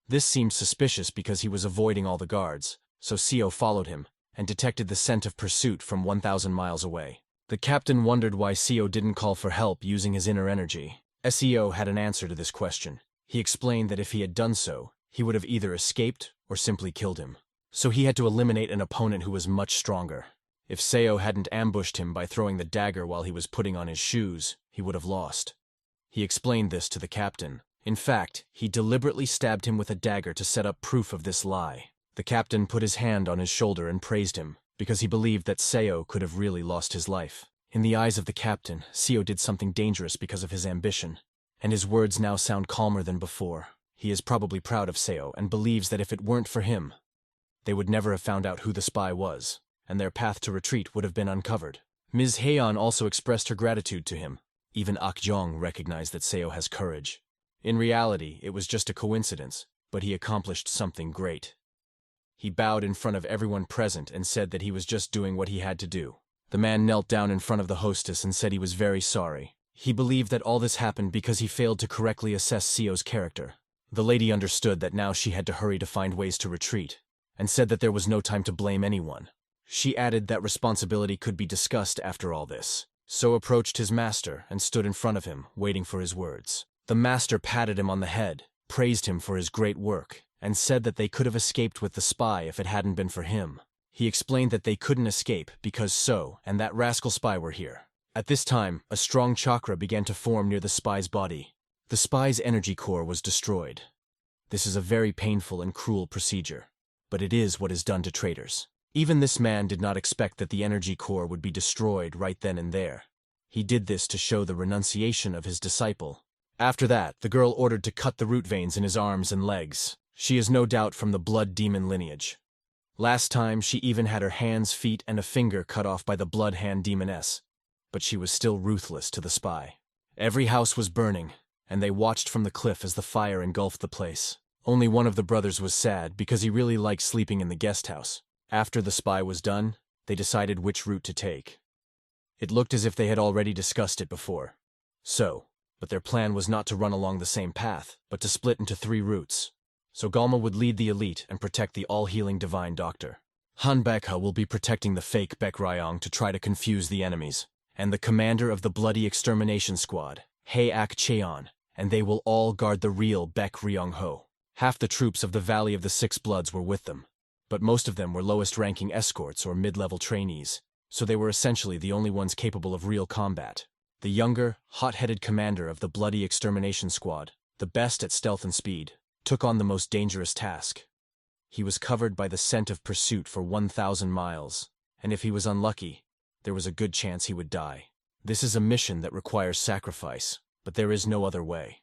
This seemed suspicious because he was avoiding all the guards, so SEO followed him and detected the scent of pursuit from 1,000 miles away. The captain wondered why SEO didn't call for help using his inner energy. SEO had an answer to this question. He explained that if he had done so, he would have either escaped or simply killed him. So he had to eliminate an opponent who was much stronger. If SEO hadn't ambushed him by throwing the dagger while he was putting on his shoes, he would have lost. He explained this to the captain. In fact, he deliberately stabbed him with a dagger to set up proof of this lie. The captain put his hand on his shoulder and praised him, because he believed that SEO could have really lost his life. In the eyes of the captain, SEO did something dangerous because of his ambition, and his words now sound calmer than before. He is probably proud of SEO and believes that if it weren't for him, they would never have found out who the spy was, and their path to retreat would have been uncovered. Ms. Heian also expressed her gratitude to him. Even Akjong recognized that SEO has courage. In reality, it was just a coincidence, but he accomplished something great. He bowed in front of everyone present and said that he was just doing what he had to do. The man knelt down in front of the hostess and said he was very sorry. He believed that all this happened because he failed to correctly assess SEO's character. The lady understood that now she had to hurry to find ways to retreat, and said that there was no time to blame anyone. She added that responsibility could be discussed after all this. So approached his master and stood in front of him, waiting for his words. The master patted him on the head, praised him for his great work, and said that they could have escaped with the spy if it hadn't been for him. He explained that they couldn't escape because So and that rascal spy were here. At this time, a strong chakra began to form near the spy's body. The spy's energy core was destroyed. This is a very painful and cruel procedure, but it is what is done to traitors. Even this man did not expect that the energy core would be destroyed right then and there. He did this to show the renunciation of his disciple. After that, the girl ordered to cut the root veins in his arms and legs. She is no doubt from the blood demon lineage. Last time, she even had her hands, feet, and a finger cut off by the blood hand demoness, but she was still ruthless to the spy. Every house was burning, and they watched from the cliff as the fire engulfed the place. Only one of the brothers was sad because he really liked sleeping in the guest house. After the spy was done, they decided which route to take. It looked as if they had already discussed it before. But their plan was not to run along the same path, but to split into 3 routes. So Galma would lead the elite and protect the all-healing divine doctor. Han Bekha will be protecting the fake Baek Ryong to try to confuse the enemies, and the commander of the bloody extermination squad, Hae Ak Cheon, and they will all guard the real Baek Ryong Ho. Half the troops of the Valley of the Six Bloods were with them, but most of them were lowest-ranking escorts or mid-level trainees, so they were essentially the only ones capable of real combat. The younger, hot-headed commander of the bloody extermination squad, the best at stealth and speed, took on the most dangerous task. He was covered by the scent of pursuit for 1,000 miles, and if he was unlucky, there was a good chance he would die. This is a mission that requires sacrifice, but there is no other way.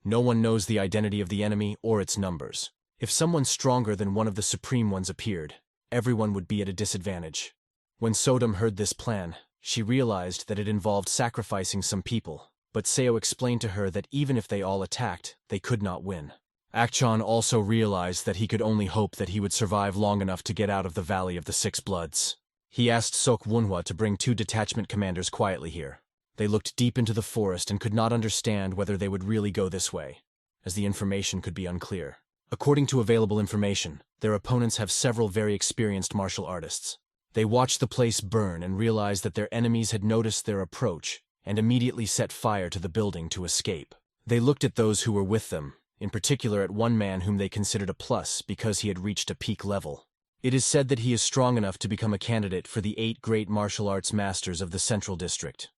No one knows the identity of the enemy or its numbers. If someone stronger than one of the Supreme Ones appeared, everyone would be at a disadvantage. When Sodom heard this plan, she realized that it involved sacrificing some people, but Seo explained to her that even if they all attacked, they could not win. Akchon also realized that he could only hope that he would survive long enough to get out of the Valley of the Six Bloods. He asked Sok Wunhwa to bring 2 detachment commanders quietly here. They looked deep into the forest and could not understand whether they would really go this way, as the information could be unclear. According to available information, their opponents have several very experienced martial artists. They watched the place burn and realized that their enemies had noticed their approach and immediately set fire to the building to escape. They looked at those who were with them, in particular at one man whom they considered a plus because he had reached a peak level. It is said that he is strong enough to become a candidate for the 8 great martial arts masters of the Central District.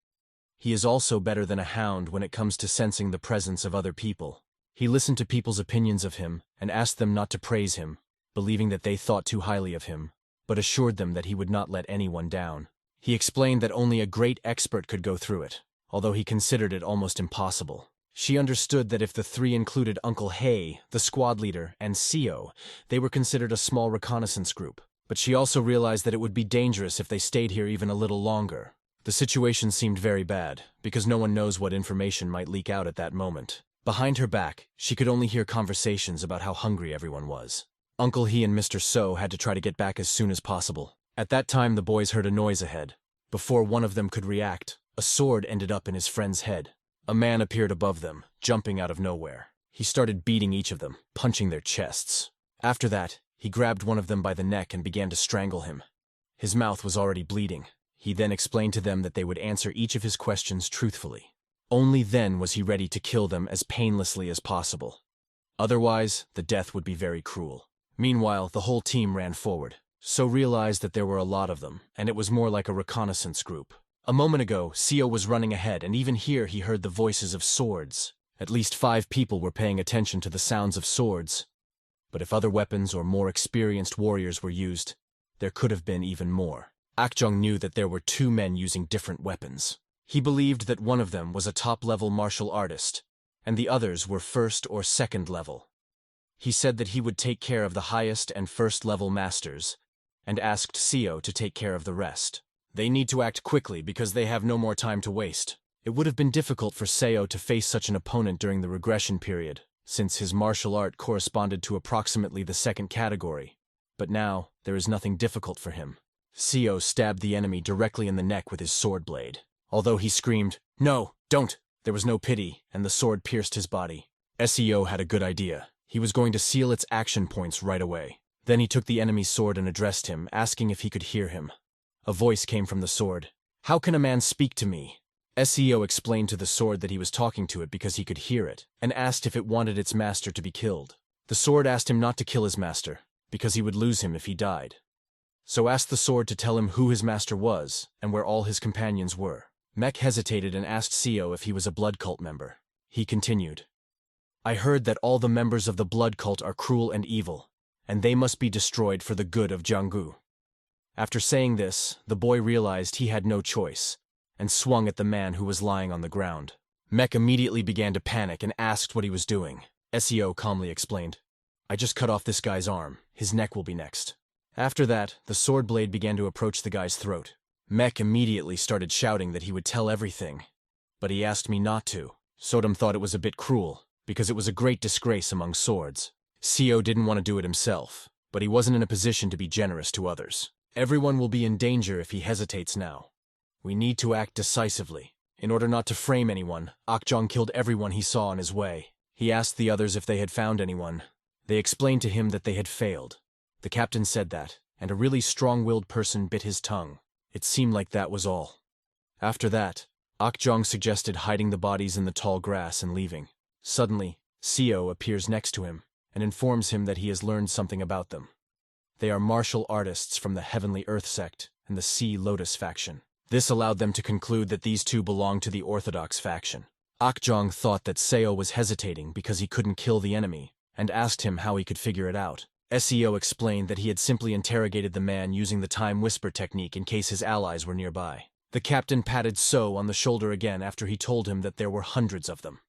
He is also better than a hound when it comes to sensing the presence of other people. He listened to people's opinions of him and asked them not to praise him, believing that they thought too highly of him, but assured them that he would not let anyone down. He explained that only a great expert could go through it, although he considered it almost impossible. She understood that if the 3 included Uncle Hae, the squad leader, and Seo, they were considered a small reconnaissance group, but she also realized that it would be dangerous if they stayed here even a little longer. The situation seemed very bad, because no one knows what information might leak out at that moment. Behind her back, she could only hear conversations about how hungry everyone was. Uncle He and Mr. So had to try to get back as soon as possible. At that time, the boys heard a noise ahead. Before one of them could react, a sword ended up in his friend's head. A man appeared above them, jumping out of nowhere. He started beating each of them, punching their chests. After that, he grabbed one of them by the neck and began to strangle him. His mouth was already bleeding. He then explained to them that they would answer each of his questions truthfully. Only then was he ready to kill them as painlessly as possible. Otherwise, the death would be very cruel. Meanwhile, the whole team ran forward. So realized that there were a lot of them, and it was more like a reconnaissance group. A moment ago, Seo was running ahead, and even here he heard the voices of swords. At least 5 people were paying attention to the sounds of swords. But if other weapons or more experienced warriors were used, there could have been even more. Akjong knew that there were 2 men using different weapons. He believed that one of them was a top-level martial artist, and the others were first or second level. He said that he would take care of the highest and first-level masters, and asked Seo to take care of the rest. They need to act quickly because they have no more time to waste. It would have been difficult for Seo to face such an opponent during the regression period, since his martial art corresponded to approximately the second category. But now, there is nothing difficult for him. Seo stabbed the enemy directly in the neck with his sword blade. Although he screamed, "No, don't!" there was no pity, and the sword pierced his body. Seo had a good idea. He was going to seal its action points right away. Then he took the enemy's sword and addressed him, asking if he could hear him. A voice came from the sword. "How can a man speak to me?" Seo explained to the sword that he was talking to it because he could hear it, and asked if it wanted its master to be killed. The sword asked him not to kill his master, because he would lose him if he died. So asked the sword to tell him who his master was, and where all his companions were. Mech hesitated and asked Seo if he was a blood cult member. He continued, "I heard that all the members of the blood cult are cruel and evil, and they must be destroyed for the good of Jianggu." After saying this, the boy realized he had no choice, and swung at the man who was lying on the ground. Mech immediately began to panic and asked what he was doing. Seo calmly explained, "I just cut off this guy's arm. His neck will be next." After that, the sword blade began to approach the guy's throat. Mech immediately started shouting that he would tell everything, but he asked me not to. Sodom thought it was a bit cruel, because it was a great disgrace among swords. Seo didn't want to do it himself, but he wasn't in a position to be generous to others. Everyone will be in danger if he hesitates now. We need to act decisively. In order not to frame anyone, Akjong killed everyone he saw on his way. He asked the others if they had found anyone. They explained to him that they had failed. The captain said that, and a really strong-willed person bit his tongue. It seemed like that was all. After that, Akjong suggested hiding the bodies in the tall grass and leaving. Suddenly, Seo appears next to him and informs him that he has learned something about them. They are martial artists from the Heavenly Earth sect and the Sea Lotus faction. This allowed them to conclude that these 2 belonged to the Orthodox faction. Akjong thought that Seo was hesitating because he couldn't kill the enemy, and asked him how he could figure it out. Seo explained that he had simply interrogated the man using the time whisper technique in case his allies were nearby. The captain patted So on the shoulder again after he told him that there were hundreds of them.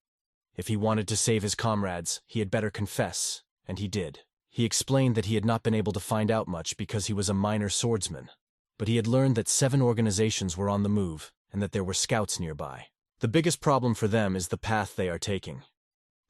If he wanted to save his comrades, he had better confess, and he did. He explained that he had not been able to find out much because he was a minor swordsman, but he had learned that 7 organizations were on the move and that there were scouts nearby. The biggest problem for them is the path they are taking.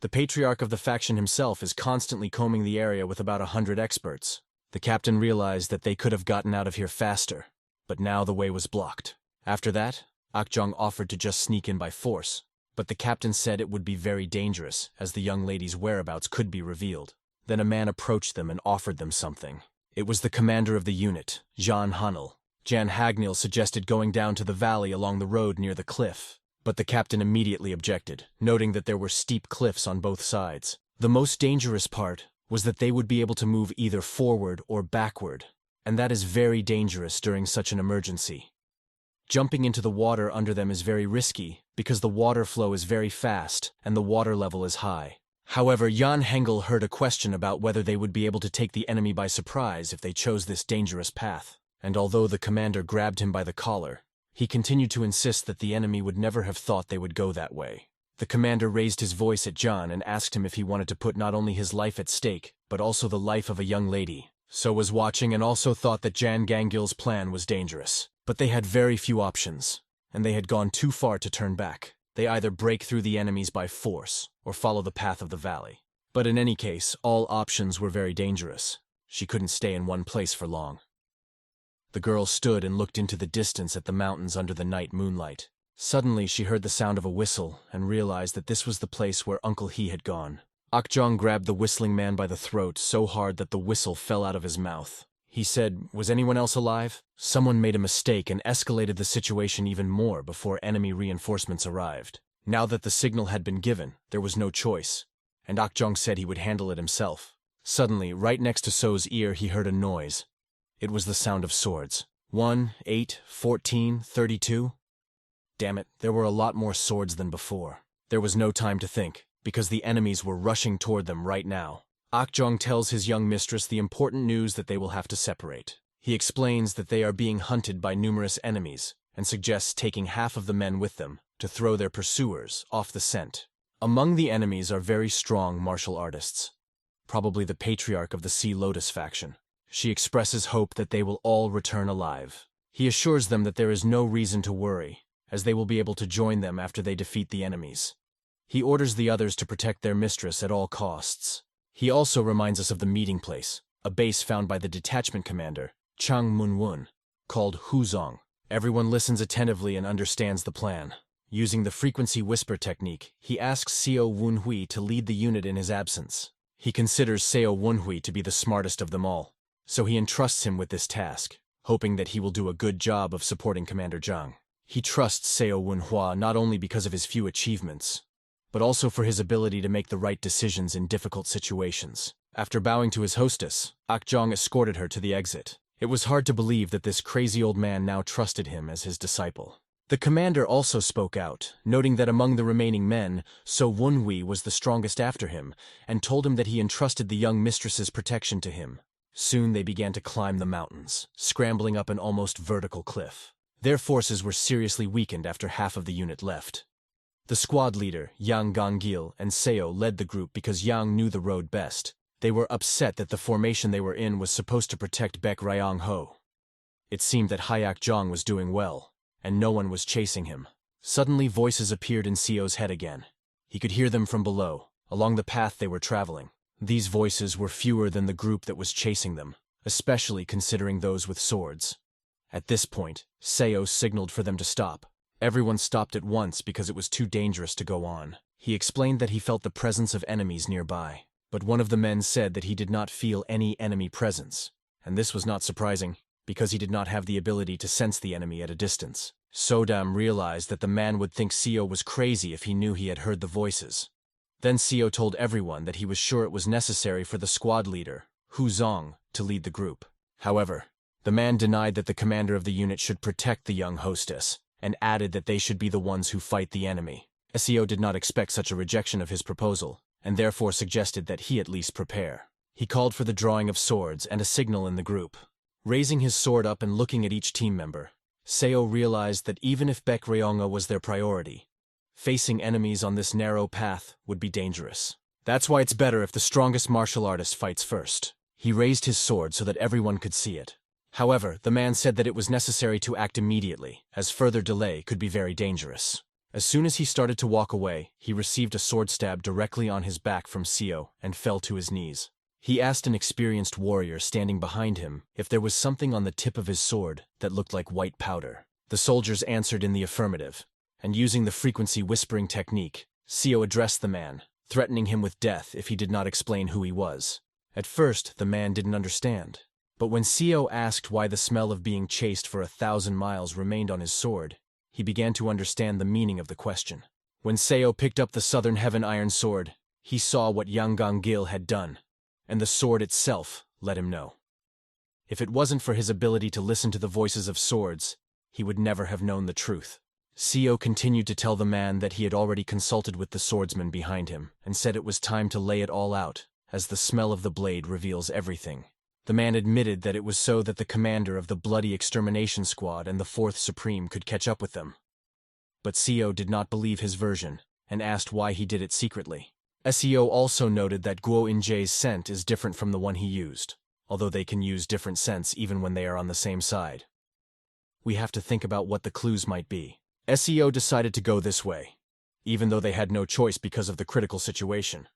The patriarch of the faction himself is constantly combing the area with about 100 experts. The captain realized that they could have gotten out of here faster, but now the way was blocked. After that, Akjong offered to just sneak in by force, but the captain said it would be very dangerous, as the young lady's whereabouts could be revealed. Then a man approached them and offered them something. It was the commander of the unit, Jan Hanel. Jan Hagnil suggested going down to the valley along the road near the cliff, but the captain immediately objected, noting that there were steep cliffs on both sides. The most dangerous part was that they would be able to move either forward or backward, and that is very dangerous during such an emergency. Jumping into the water under them is very risky because the water flow is very fast and the water level is high. However, Jan Hengel heard a question about whether they would be able to take the enemy by surprise if they chose this dangerous path, and although the commander grabbed him by the collar, he continued to insist that the enemy would never have thought they would go that way. The commander raised his voice at Jan and asked him if he wanted to put not only his life at stake, but also the life of a young lady. So was watching and also thought that Jan Gangil's plan was dangerous. But they had very few options, and they had gone too far to turn back. They either break through the enemies by force, or follow the path of the valley. But in any case, all options were very dangerous. She couldn't stay in one place for long. The girl stood and looked into the distance at the mountains under the night moonlight. Suddenly she heard the sound of a whistle and realized that this was the place where Uncle He had gone. Akjong grabbed the whistling man by the throat so hard that the whistle fell out of his mouth. He said, "Was anyone else alive?" Someone made a mistake and escalated the situation even more before enemy reinforcements arrived. Now that the signal had been given, there was no choice, and Akjong said he would handle it himself. Suddenly, right next to So's ear, he heard a noise. It was the sound of swords. 1, 8, 14, 32. Damn it, there were a lot more swords than before. There was no time to think, because the enemies were rushing toward them right now. Akjong tells his young mistress the important news that they will have to separate. He explains that they are being hunted by numerous enemies, and suggests taking half of the men with them to throw their pursuers off the scent. Among the enemies are very strong martial artists, probably the patriarch of the Sea Lotus faction. She expresses hope that they will all return alive. He assures them that there is no reason to worry, as they will be able to join them after they defeat the enemies. He orders the others to protect their mistress at all costs. He also reminds us of the meeting place, a base found by the detachment commander, Chang Munwun, called Huzong. Everyone listens attentively and understands the plan. Using the frequency whisper technique, he asks Seo Wunhui to lead the unit in his absence. He considers Seo Wunhui to be the smartest of them all, so he entrusts him with this task, hoping that he will do a good job of supporting Commander Zhang. He trusts Seo Wunhua not only because of his few achievements, but also for his ability to make the right decisions in difficult situations. After bowing to his hostess, Akjong escorted her to the exit. It was hard to believe that this crazy old man now trusted him as his disciple. The commander also spoke out, noting that among the remaining men, So Wunhui was the strongest after him, and told him that he entrusted the young mistress's protection to him. Soon they began to climb the mountains, scrambling up an almost vertical cliff. Their forces were seriously weakened after half of the unit left. The squad leader, Yang Gangil, and Seo led the group because Yang knew the road best. They were upset that the formation they were in was supposed to protect Baek Ryong Ho. It seemed that Hyak Jong was doing well, and no one was chasing him. Suddenly voices appeared in Seo's head again. He could hear them from below, along the path they were traveling. These voices were fewer than the group that was chasing them, especially considering those with swords. At this point, Seo signaled for them to stop. Everyone stopped at once because it was too dangerous to go on. He explained that he felt the presence of enemies nearby, but one of the men said that he did not feel any enemy presence, and this was not surprising, because he did not have the ability to sense the enemy at a distance. Sodam realized that the man would think Seo was crazy if he knew he had heard the voices. Then Seo told everyone that he was sure it was necessary for the squad leader, Hu Zong, to lead the group. However, the man denied that the commander of the unit should protect the young hostess, and added that they should be the ones who fight the enemy. Seo did not expect such a rejection of his proposal, and therefore suggested that he at least prepare. He called for the drawing of swords and a signal in the group. Raising his sword up and looking at each team member, Seo realized that even if Baek Ryonga was their priority, facing enemies on this narrow path would be dangerous. That's why it's better if the strongest martial artist fights first. He raised his sword so that everyone could see it. However, the man said that it was necessary to act immediately, as further delay could be very dangerous. As soon as he started to walk away, he received a sword stab directly on his back from Seo and fell to his knees. He asked an experienced warrior standing behind him if there was something on the tip of his sword that looked like white powder. The soldiers answered in the affirmative, and using the frequency whispering technique, Seo addressed the man, threatening him with death if he did not explain who he was. At first, the man didn't understand. But when Seo asked why the smell of being chased for 1,000 miles remained on his sword, he began to understand the meaning of the question. When Seo picked up the Southern Heaven Iron Sword, he saw what Yang Gangil had done, and the sword itself let him know. If it wasn't for his ability to listen to the voices of swords, he would never have known the truth. Seo continued to tell the man that he had already consulted with the swordsman behind him, and said it was time to lay it all out, as the smell of the blade reveals everything. The man admitted that it was so that the commander of the Bloody Extermination Squad and the Fourth Supreme could catch up with them. But Seo did not believe his version, and asked why he did it secretly. Seo also noted that Guo Injay's scent is different from the one he used, although they can use different scents even when they are on the same side. We have to think about what the clues might be. Seo decided to go this way, even though they had no choice because of the critical situation.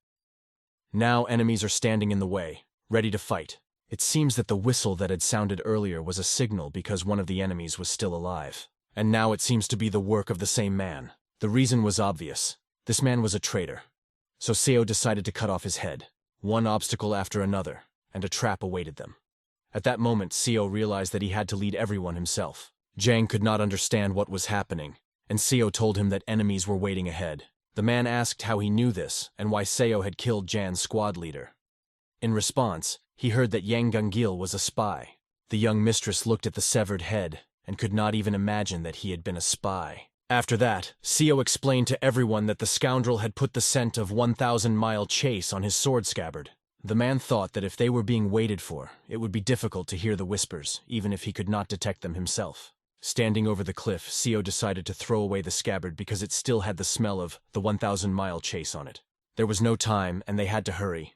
Now enemies are standing in the way, ready to fight. It seems that the whistle that had sounded earlier was a signal because one of the enemies was still alive. And now it seems to be the work of the same man. The reason was obvious. This man was a traitor. So Seo decided to cut off his head. One obstacle after another, and a trap awaited them. At that moment, Seo realized that he had to lead everyone himself. Jang could not understand what was happening, and Seo told him that enemies were waiting ahead. The man asked how he knew this and why Seo had killed Jan's squad leader. In response, he heard that Yang Gungil was a spy. The young mistress looked at the severed head and could not even imagine that he had been a spy. After that, Seo explained to everyone that the scoundrel had put the scent of 1,000-mile chase on his sword scabbard. The man thought that if they were being waited for, it would be difficult to hear the whispers, even if he could not detect them himself. Standing over the cliff, Seo decided to throw away the scabbard because it still had the smell of the 1,000-mile chase on it. There was no time, and they had to hurry.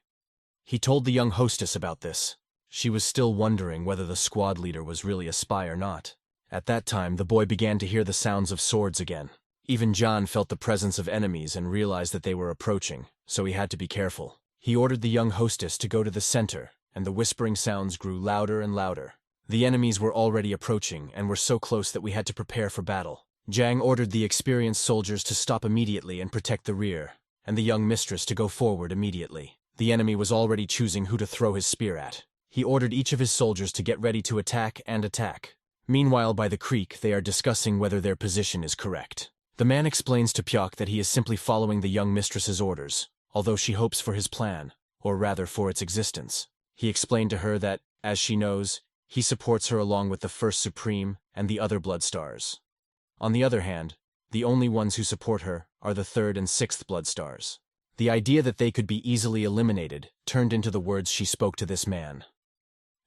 He told the young hostess about this. She was still wondering whether the squad leader was really a spy or not. At that time, the boy began to hear the sounds of swords again. Even John felt the presence of enemies and realized that they were approaching, so he had to be careful. He ordered the young hostess to go to the center, and the whispering sounds grew louder and louder. The enemies were already approaching and were so close that we had to prepare for battle. Jang ordered the experienced soldiers to stop immediately and protect the rear, and the young mistress to go forward immediately. The enemy was already choosing who to throw his spear at. He ordered each of his soldiers to get ready to attack and attack. Meanwhile, by the creek, they are discussing whether their position is correct. The man explains to Pyok that he is simply following the young mistress's orders, although she hopes for his plan, or rather for its existence. He explained to her that, as she knows, he supports her along with the First Supreme and the other Blood Stars. On the other hand, the only ones who support her are the Third and Sixth Blood Stars. The idea that they could be easily eliminated turned into the words she spoke to this man.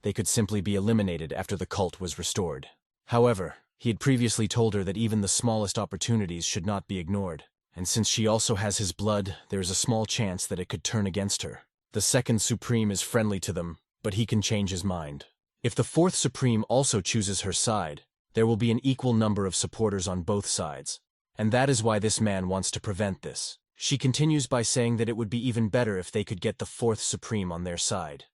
They could simply be eliminated after the cult was restored. However, he had previously told her that even the smallest opportunities should not be ignored, and since she also has his blood, there is a small chance that it could turn against her. The Second Supreme is friendly to them, but he can change his mind. If the Fourth Supreme also chooses her side, there will be an equal number of supporters on both sides, and that is why this man wants to prevent this. She continues by saying that it would be even better if they could get the Fourth Supreme on their side.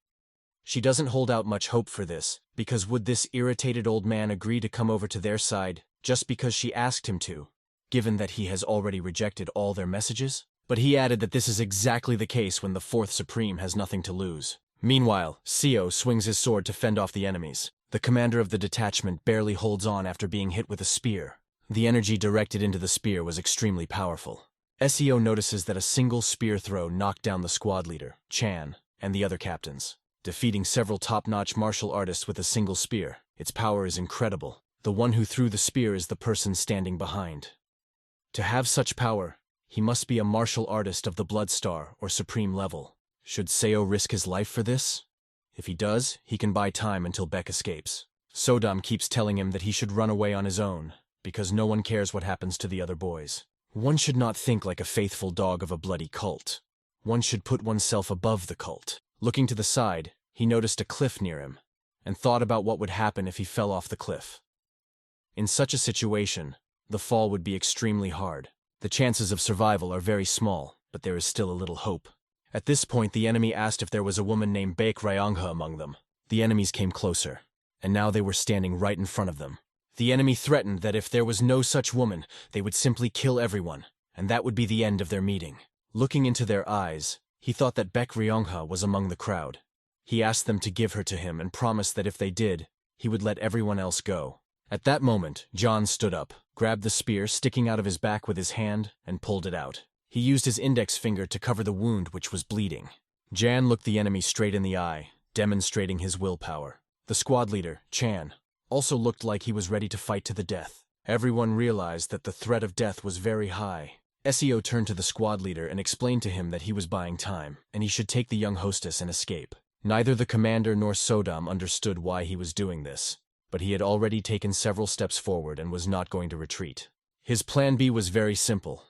She doesn't hold out much hope for this, because would this irritated old man agree to come over to their side just because she asked him to, given that he has already rejected all their messages? But he added that this is exactly the case when the Fourth Supreme has nothing to lose. Meanwhile, Seo swings his sword to fend off the enemies. The commander of the detachment barely holds on after being hit with a spear. The energy directed into the spear was extremely powerful. Seo notices that a single spear throw knocked down the squad leader, Chan, and the other captains, defeating several top-notch martial artists with a single spear. Its power is incredible. The one who threw the spear is the person standing behind. To have such power, he must be a martial artist of the Blood Star or Supreme level. Should Seo risk his life for this? If he does, he can buy time until Beck escapes. Sodam keeps telling him that he should run away on his own, because no one cares what happens to the other boys. One should not think like a faithful dog of a bloody cult. One should put oneself above the cult. Looking to the side, he noticed a cliff near him, and thought about what would happen if he fell off the cliff. In such a situation, the fall would be extremely hard. The chances of survival are very small, but there is still a little hope. At this point, the enemy asked if there was a woman named Baek Ryongha among them. The enemies came closer, and now they were standing right in front of them. The enemy threatened that if there was no such woman, they would simply kill everyone, and that would be the end of their meeting. Looking into their eyes, he thought that Baek Ryongha was among the crowd. He asked them to give her to him and promised that if they did, he would let everyone else go. At that moment, John stood up, grabbed the spear sticking out of his back with his hand, and pulled it out. He used his index finger to cover the wound which was bleeding. Jan looked the enemy straight in the eye, demonstrating his willpower. The squad leader, Chan, also looked like he was ready to fight to the death. Everyone realized that the threat of death was very high. Seo turned to the squad leader and explained to him that he was buying time, and he should take the young hostess and escape. Neither the commander nor Sodam understood why he was doing this, but he had already taken several steps forward and was not going to retreat. His plan B was very simple.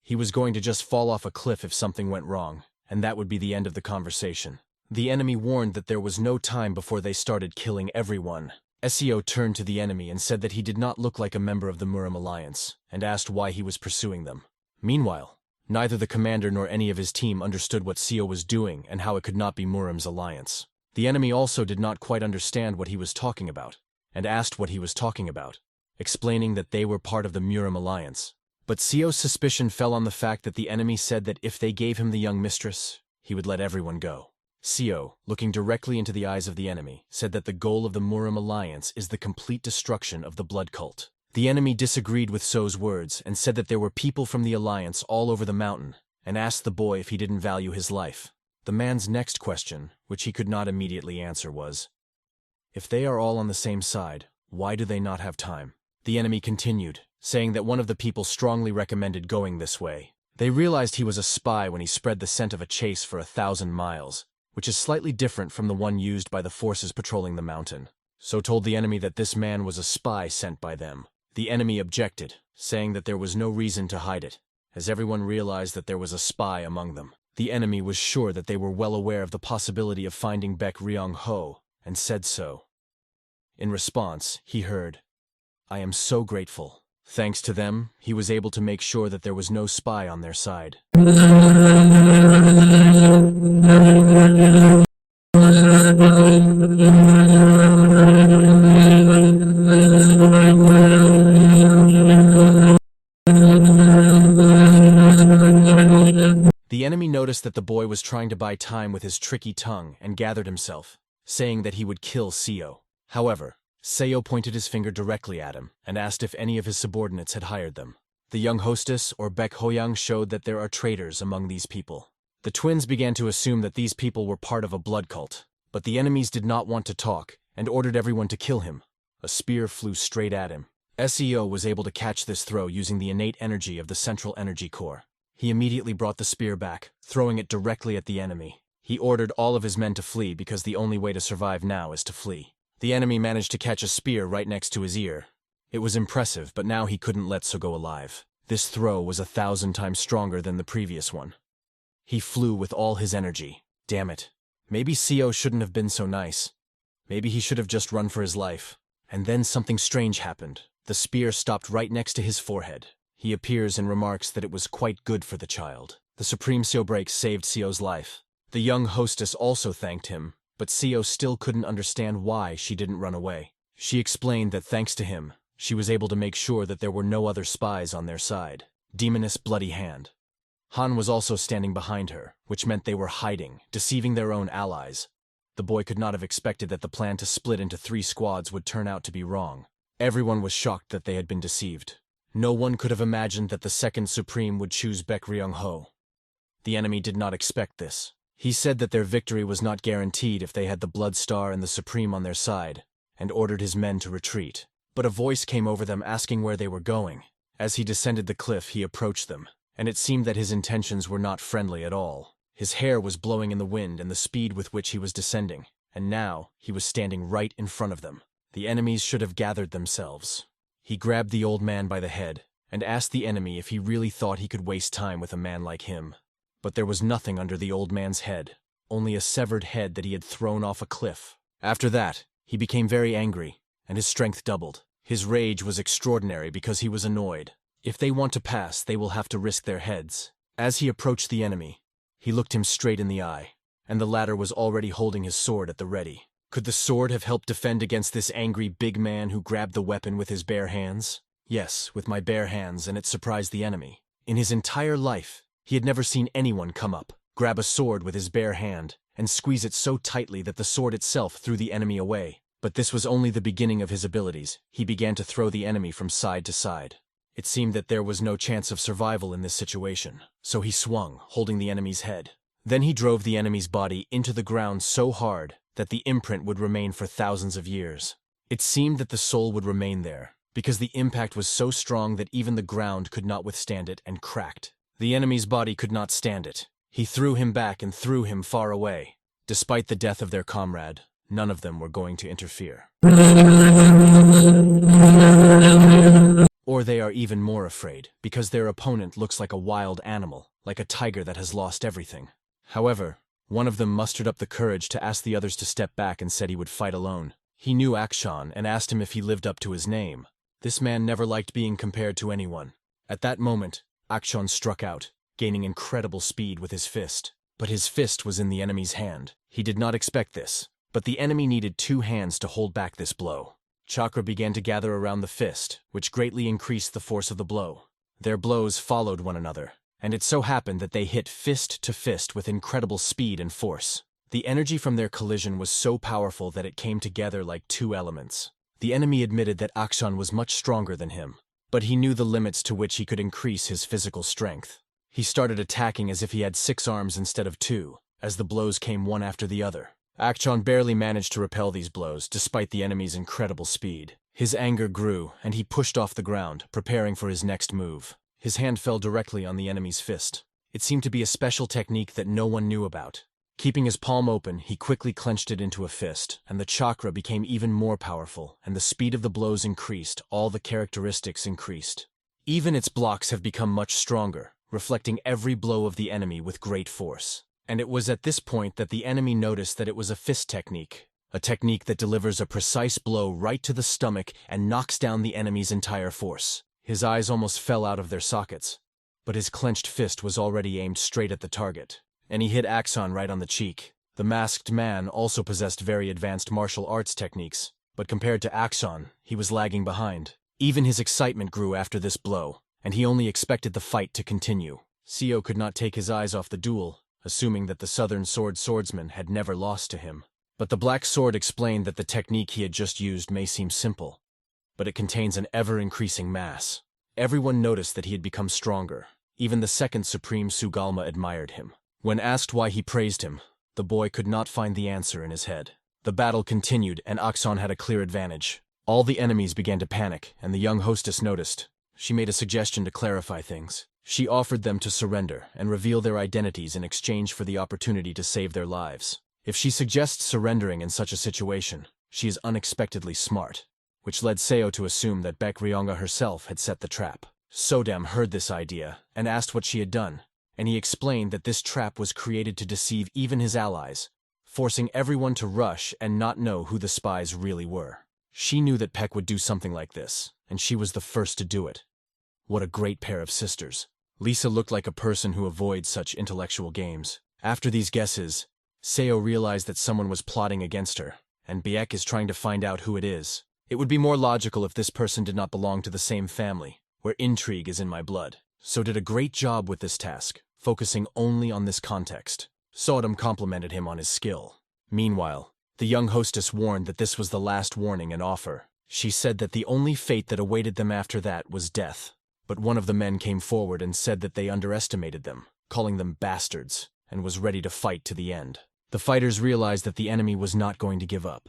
He was going to just fall off a cliff if something went wrong, and that would be the end of the conversation. The enemy warned that there was no time before they started killing everyone. Seo turned to the enemy and said that he did not look like a member of the Murim Alliance, and asked why he was pursuing them. Meanwhile, neither the commander nor any of his team understood what Seo was doing and how it could not be Murim's alliance. The enemy also did not quite understand what he was talking about, and asked what he was talking about, explaining that they were part of the Murim alliance. But Sio's suspicion fell on the fact that the enemy said that if they gave him the young mistress, he would let everyone go. Sio, looking directly into the eyes of the enemy, said that the goal of the Murim alliance is the complete destruction of the blood cult. The enemy disagreed with Sio's words and said that there were people from the alliance all over the mountain, and asked the boy if he didn't value his life. The man's next question, which he could not immediately answer, was, "If they are all on the same side, why do they not have time?" The enemy continued, saying that one of the people strongly recommended going this way. They realized he was a spy when he spread the scent of a chase for 1,000 miles, which is slightly different from the one used by the forces patrolling the mountain. So told the enemy that this man was a spy sent by them. The enemy objected, saying that there was no reason to hide it, as everyone realized that there was a spy among them. The enemy was sure that they were well aware of the possibility of finding Baek Ryong-ho, and said so. In response, he heard, "I am so grateful." Thanks to them, he was able to make sure that there was no spy on their side. The enemy noticed that the boy was trying to buy time with his tricky tongue and gathered himself, saying that he would kill Seo. However, Seo pointed his finger directly at him and asked if any of his subordinates had hired them. The young hostess, or Baek Hoyang, showed that there are traitors among these people. The twins began to assume that these people were part of a blood cult, but the enemies did not want to talk and ordered everyone to kill him. A spear flew straight at him. Seo was able to catch this throw using the innate energy of the central energy core. He immediately brought the spear back, throwing it directly at the enemy. He ordered all of his men to flee because the only way to survive now is to flee. The enemy managed to catch a spear right next to his ear. It was impressive, but now he couldn't let Seo go alive. This throw was 1,000 times stronger than the previous one. He flew with all his energy. Damn it. Maybe Seo shouldn't have been so nice. Maybe he should have just run for his life. And then something strange happened. The spear stopped right next to his forehead. He appears and remarks that it was quite good for the child. The Supreme Seo break saved Seo's life. The young hostess also thanked him, but Seo still couldn't understand why she didn't run away. She explained that thanks to him, she was able to make sure that there were no other spies on their side. Demoness Bloody Hand. Han was also standing behind her, which meant they were hiding, deceiving their own allies. The boy could not have expected that the plan to split into 3 squads would turn out to be wrong. Everyone was shocked that they had been deceived. No one could have imagined that the second Supreme would choose Baek Ryong-ho. The enemy did not expect this. He said that their victory was not guaranteed if they had the Blood Star and the Supreme on their side, and ordered his men to retreat. But a voice came over them asking where they were going. As he descended the cliff, he approached them, and it seemed that his intentions were not friendly at all. His hair was blowing in the wind and the speed with which he was descending, and now he was standing right in front of them. The enemies should have gathered themselves. He grabbed the old man by the head and asked the enemy if he really thought he could waste time with a man like him. But there was nothing under the old man's head, only a severed head that he had thrown off a cliff. After that, he became very angry, and his strength doubled. His rage was extraordinary because he was annoyed. If they want to pass, they will have to risk their heads. As he approached the enemy, he looked him straight in the eye, and the latter was already holding his sword at the ready. Could the sword have helped defend against this angry big man who grabbed the weapon with his bare hands? Yes, with my bare hands, and it surprised the enemy. In his entire life, he had never seen anyone come up, grab a sword with his bare hand, and squeeze it so tightly that the sword itself threw the enemy away. But this was only the beginning of his abilities. He began to throw the enemy from side to side. It seemed that there was no chance of survival in this situation, so he swung, holding the enemy's head. Then he drove the enemy's body into the ground so hard that the imprint would remain for thousands of years. It seemed that the soul would remain there, because the impact was so strong that even the ground could not withstand it and cracked. The enemy's body could not stand it. He threw him back and threw him far away. Despite the death of their comrade, none of them were going to interfere. Or they are even more afraid, because their opponent looks like a wild animal, like a tiger that has lost everything. However, one of them mustered up the courage to ask the others to step back and said he would fight alone. He knew Action and asked him if he lived up to his name. This man never liked being compared to anyone. At that moment, Action struck out, gaining incredible speed with his fist. But his fist was in the enemy's hand. He did not expect this. But the enemy needed 2 hands to hold back this blow. Chakra began to gather around the fist, which greatly increased the force of the blow. Their blows followed one another, and it so happened that they hit fist to fist with incredible speed and force. The energy from their collision was so powerful that it came together like 2 elements. The enemy admitted that Akshan was much stronger than him, but he knew the limits to which he could increase his physical strength. He started attacking as if he had 6 arms instead of 2, as the blows came one after the other. Akshan barely managed to repel these blows, despite the enemy's incredible speed. His anger grew, and he pushed off the ground, preparing for his next move. His hand fell directly on the enemy's fist. It seemed to be a special technique that no one knew about. Keeping his palm open, he quickly clenched it into a fist, and the chakra became even more powerful, and the speed of the blows increased, all the characteristics increased. Even its blocks have become much stronger, reflecting every blow of the enemy with great force. And it was at this point that the enemy noticed that it was a fist technique, a technique that delivers a precise blow right to the stomach and knocks down the enemy's entire force. His eyes almost fell out of their sockets, but his clenched fist was already aimed straight at the target, and he hit Akshan right on the cheek. The masked man also possessed very advanced martial arts techniques, but compared to Akshan, he was lagging behind. Even his excitement grew after this blow, and he only expected the fight to continue. Seo could not take his eyes off the duel, assuming that the southern swordsman had never lost to him. But the black sword explained that the technique he had just used may seem simple, but it contains an ever-increasing mass. Everyone noticed that he had become stronger. Even the second Supreme Sugalma admired him. When asked why he praised him, the boy could not find the answer in his head. The battle continued, and Akshan had a clear advantage. All the enemies began to panic, and the young hostess noticed. She made a suggestion to clarify things. She offered them to surrender and reveal their identities in exchange for the opportunity to save their lives. If she suggests surrendering in such a situation, she is unexpectedly smart, which led Seo to assume that Baek Ryonga herself had set the trap. Sodam heard this idea and asked what she had done, and he explained that this trap was created to deceive even his allies, forcing everyone to rush and not know who the spies really were. She knew that Baek would do something like this, and she was the first to do it. What a great pair of sisters. Lisa looked like a person who avoids such intellectual games. After these guesses, Seo realized that someone was plotting against her, and Baek is trying to find out who it is. It would be more logical if this person did not belong to the same family, where intrigue is in my blood. So did a great job with this task, focusing only on this context. Sodam complimented him on his skill. Meanwhile, the young hostess warned that this was the last warning and offer. She said that the only fate that awaited them after that was death. But one of the men came forward and said that they underestimated them, calling them bastards, and was ready to fight to the end. The fighters realized that the enemy was not going to give up,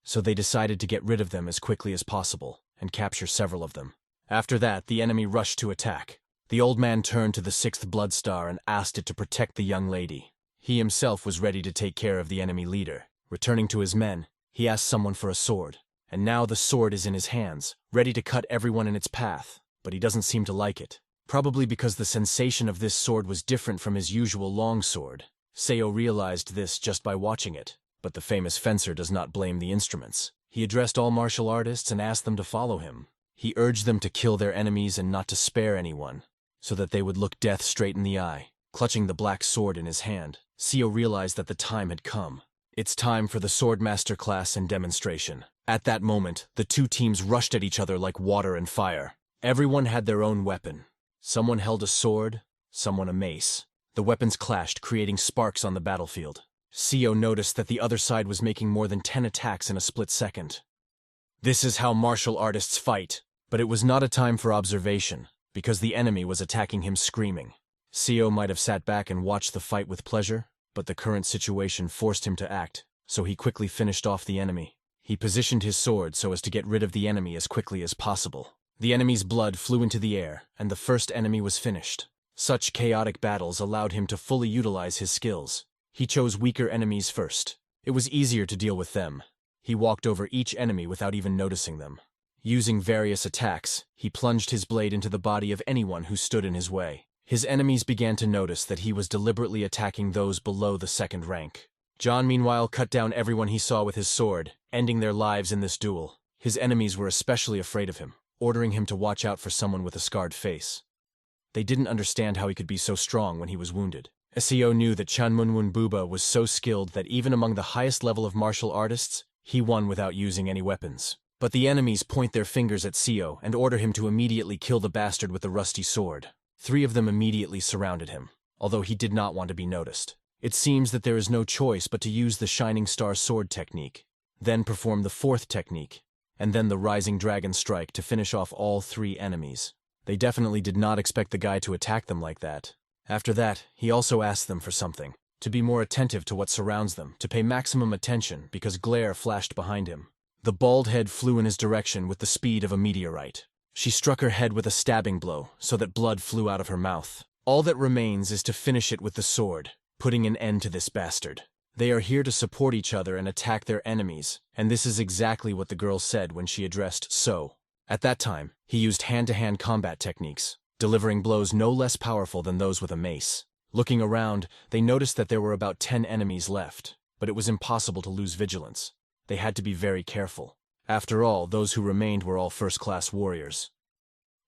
so they decided to get rid of them as quickly as possible and capture several of them. After that, the enemy rushed to attack. The old man turned to the 6th Blood Star and asked it to protect the young lady. He himself was ready to take care of the enemy leader. Returning to his men, he asked someone for a sword, and now the sword is in his hands, ready to cut everyone in its path. But he doesn't seem to like it, probably because the sensation of this sword was different from his usual long sword. Seo realized this just by watching it, but the famous fencer does not blame the instruments. He addressed all martial artists and asked them to follow him. He urged them to kill their enemies and not to spare anyone, so that they would look death straight in the eye. Clutching the black sword in his hand, Seo realized that the time had come. It's time for the Swordmaster class and demonstration. At that moment, the 2 teams rushed at each other like water and fire. Everyone had their own weapon. Someone held a sword, someone a mace. The weapons clashed, creating sparks on the battlefield. Seo noticed that the other side was making more than 10 attacks in a split second. This is how martial artists fight. But it was not a time for observation, because the enemy was attacking him screaming. Seo might have sat back and watched the fight with pleasure, but the current situation forced him to act, so he quickly finished off the enemy. He positioned his sword so as to get rid of the enemy as quickly as possible. The enemy's blood flew into the air, and the first enemy was finished. Such chaotic battles allowed him to fully utilize his skills. He chose weaker enemies first. It was easier to deal with them. He walked over each enemy without even noticing them. Using various attacks, he plunged his blade into the body of anyone who stood in his way. His enemies began to notice that he was deliberately attacking those below the 2nd rank. John, meanwhile, cut down everyone he saw with his sword, ending their lives in this duel. His enemies were especially afraid of him, ordering him to watch out for someone with a scarred face. They didn't understand how he could be so strong when he was wounded, Seo knew that Chanmunmun Buba was so skilled that even among the highest level of martial artists, he won without using any weapons. But the enemies point their fingers at Seo and order him to immediately kill the bastard with the rusty sword. 3 of them immediately surrounded him, although he did not want to be noticed. It seems that there is no choice but to use the Shining Star Sword technique, then perform the 4th technique, and then the Rising Dragon Strike to finish off all 3 enemies. They definitely did not expect the guy to attack them like that. After that, he also asked them for something, to be more attentive to what surrounds them, to pay maximum attention because glare flashed behind him. The bald head flew in his direction with the speed of a meteorite. She struck her head with a stabbing blow so that blood flew out of her mouth. All that remains is to finish it with the sword, putting an end to this bastard. They are here to support each other and attack their enemies, and this is exactly what the girl said when she addressed So. At that time, he used hand-to-hand combat techniques, delivering blows no less powerful than those with a mace. Looking around, they noticed that there were about 10 enemies left, but it was impossible to lose vigilance. They had to be very careful. After all, those who remained were all first-class warriors.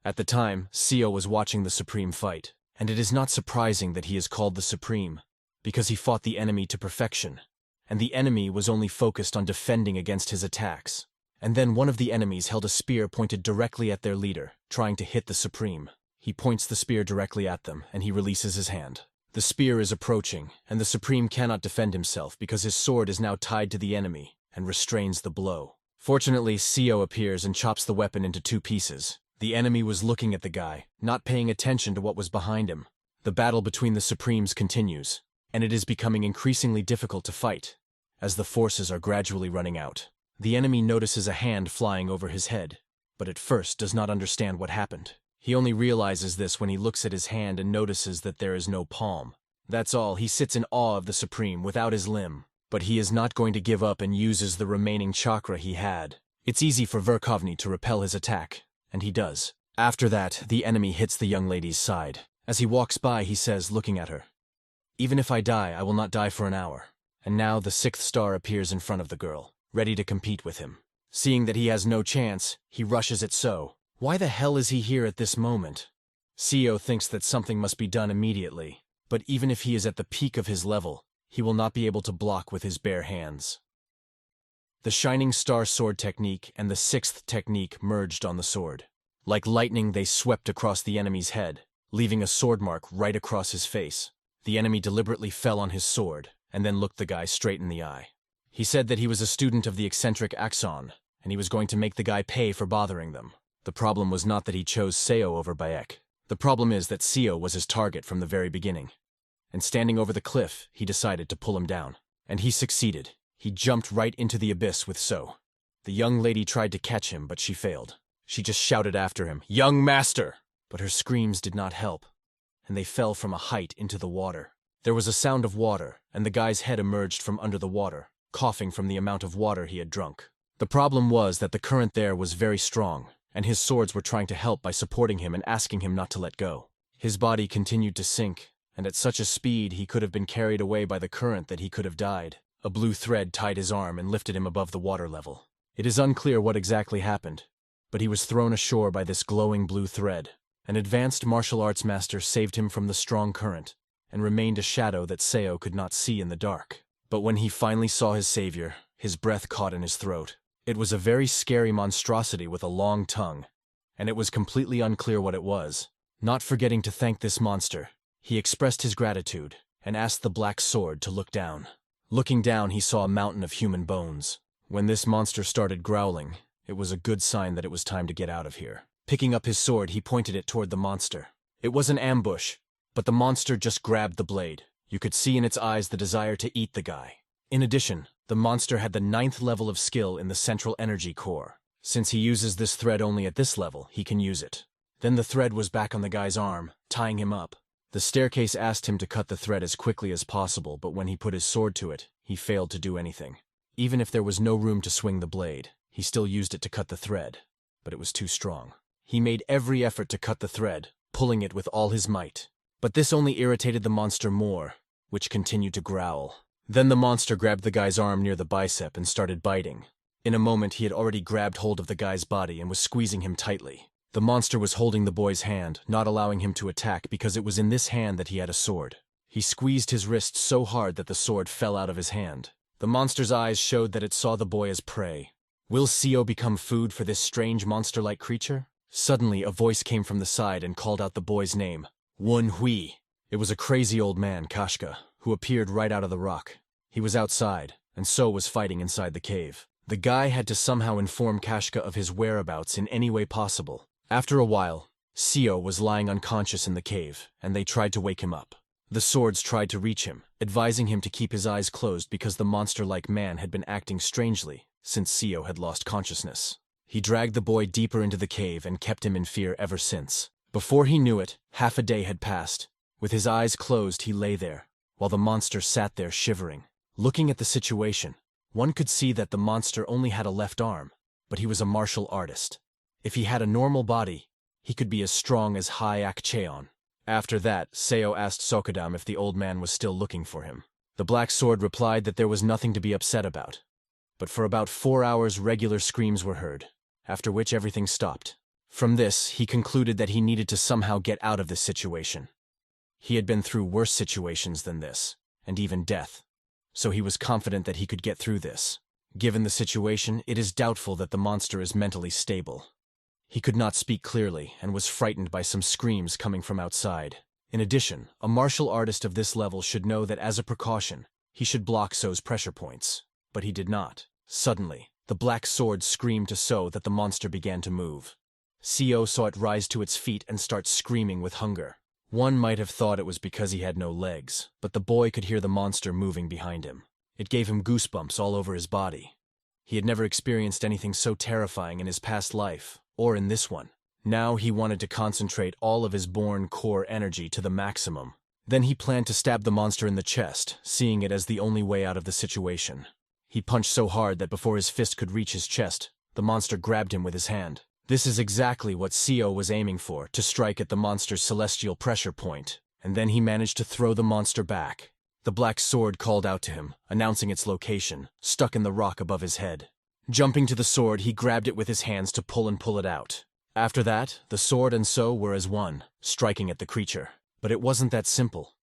At the time, Seo was watching the Supreme fight, and it is not surprising that he is called the Supreme, because he fought the enemy to perfection, and the enemy was only focused on defending against his attacks. And then one of the enemies held a spear pointed directly at their leader, trying to hit the Supreme. He points the spear directly at them, and he releases his hand. The spear is approaching, and the Supreme cannot defend himself because his sword is now tied to the enemy and restrains the blow. Fortunately, Seo appears and chops the weapon into 2 pieces. The enemy was looking at the guy, not paying attention to what was behind him. The battle between the Supremes continues, and it is becoming increasingly difficult to fight, as the forces are gradually running out. The enemy notices a hand flying over his head, but at first does not understand what happened. He only realizes this when he looks at his hand and notices that there is no palm. That's all. He sits in awe of the Supreme without his limb. But he is not going to give up and uses the remaining chakra he had. It's easy for Verkhovny to repel his attack, and he does. After that, the enemy hits the young lady's side. As he walks by, he says, looking at her, "Even if I die, I will not die for an hour." And now the 6th star appears in front of the girl, ready to compete with him. Seeing that he has no chance, he rushes at So. Why the hell is he here at this moment? Seo thinks that something must be done immediately, but even if he is at the peak of his level, he will not be able to block with his bare hands. The Shining Star Sword technique and the 6th technique merged on the sword. Like lightning, they swept across the enemy's head, leaving a sword mark right across his face. The enemy deliberately fell on his sword, and then looked the guy straight in the eye. He said that he was a student of the eccentric Axon, and he was going to make the guy pay for bothering them. The problem was not that he chose Seo over Bayek. The problem is that Seo was his target from the very beginning. And standing over the cliff, he decided to pull him down. And he succeeded. He jumped right into the abyss with So. The young lady tried to catch him, but she failed. She just shouted after him, "Young master!" But her screams did not help, and they fell from a height into the water. There was a sound of water, and the guy's head emerged from under the water, coughing from the amount of water he had drunk. The problem was that the current there was very strong, and his swords were trying to help by supporting him and asking him not to let go. His body continued to sink, and at such a speed he could have been carried away by the current that he could have died. A blue thread tied his arm and lifted him above the water level. It is unclear what exactly happened, but he was thrown ashore by this glowing blue thread. An advanced martial arts master saved him from the strong current, and remained a shadow that Seo could not see in the dark. But when he finally saw his savior, his breath caught in his throat. It was a very scary monstrosity with a long tongue, and it was completely unclear what it was. Not forgetting to thank this monster, he expressed his gratitude and asked the black sword to look down. Looking down, he saw a mountain of human bones. When this monster started growling, it was a good sign that it was time to get out of here. Picking up his sword, he pointed it toward the monster. It was an ambush, but the monster just grabbed the blade. You could see in its eyes the desire to eat the guy. In addition, the monster had the 9th level of skill in the central energy core. Since he uses this thread only at this level, he can use it. Then the thread was back on the guy's arm, tying him up. The staircase asked him to cut the thread as quickly as possible, but when he put his sword to it, he failed to do anything. Even if there was no room to swing the blade, he still used it to cut the thread, but it was too strong. He made every effort to cut the thread, pulling it with all his might. But this only irritated the monster more, which continued to growl. Then the monster grabbed the guy's arm near the bicep and started biting. In a moment, he had already grabbed hold of the guy's body and was squeezing him tightly. The monster was holding the boy's hand, not allowing him to attack because it was in this hand that he had a sword. He He squeezed his wrist so hard that the sword fell out of his hand. The monster's eyes showed that it saw the boy as prey. Will Seo become food for this strange monster-like creature? Suddenly, a voice came from the side and called out the boy's name. Wun Hui. It was a crazy old man, Kashka, who appeared right out of the rock. He was outside, and So was fighting inside the cave. The guy had to somehow inform Kashka of his whereabouts in any way possible. After a while, Seo was lying unconscious in the cave, and they tried to wake him up. The swords tried to reach him, advising him to keep his eyes closed because the monster-like man had been acting strangely since Seo had lost consciousness. He dragged the boy deeper into the cave and kept him in fear ever since. Before he knew it, half a day had passed. With his eyes closed, he lay there, while the monster sat there shivering. Looking at the situation, one could see that the monster only had a left arm, but he was a martial artist. If he had a normal body, he could be as strong as High Akcheon. After that, Seo asked Sokudam if the old man was still looking for him. The Black Sword replied that there was nothing to be upset about. But for about 4 hours regular screams were heard, after which everything stopped. From this, he concluded that he needed to somehow get out of this situation. He had been through worse situations than this, and even death, so he was confident that he could get through this. Given the situation, it is doubtful that the monster is mentally stable. He could not speak clearly and was frightened by some screams coming from outside. In addition, a martial artist of this level should know that as a precaution, he should block So's pressure points. But he did not. Suddenly, the Black Sword screamed to So that the monster began to move. Seo saw it rise to its feet and start screaming with hunger. One might have thought it was because he had no legs, but the boy could hear the monster moving behind him. It gave him goosebumps all over his body. He had never experienced anything so terrifying in his past life, or in this one. Now he wanted to concentrate all of his born core energy to the maximum. Then he planned to stab the monster in the chest, seeing it as the only way out of the situation. He punched so hard that before his fist could reach his chest, the monster grabbed him with his hand. This is exactly what Seo was aiming for, to strike at the monster's celestial pressure point, and then he managed to throw the monster back. The Black Sword called out to him, announcing its location, stuck in the rock above his head. Jumping to the sword, he grabbed it with his hands to pull it out. After that, the sword and So were as one, striking at the creature. But it wasn't that simple.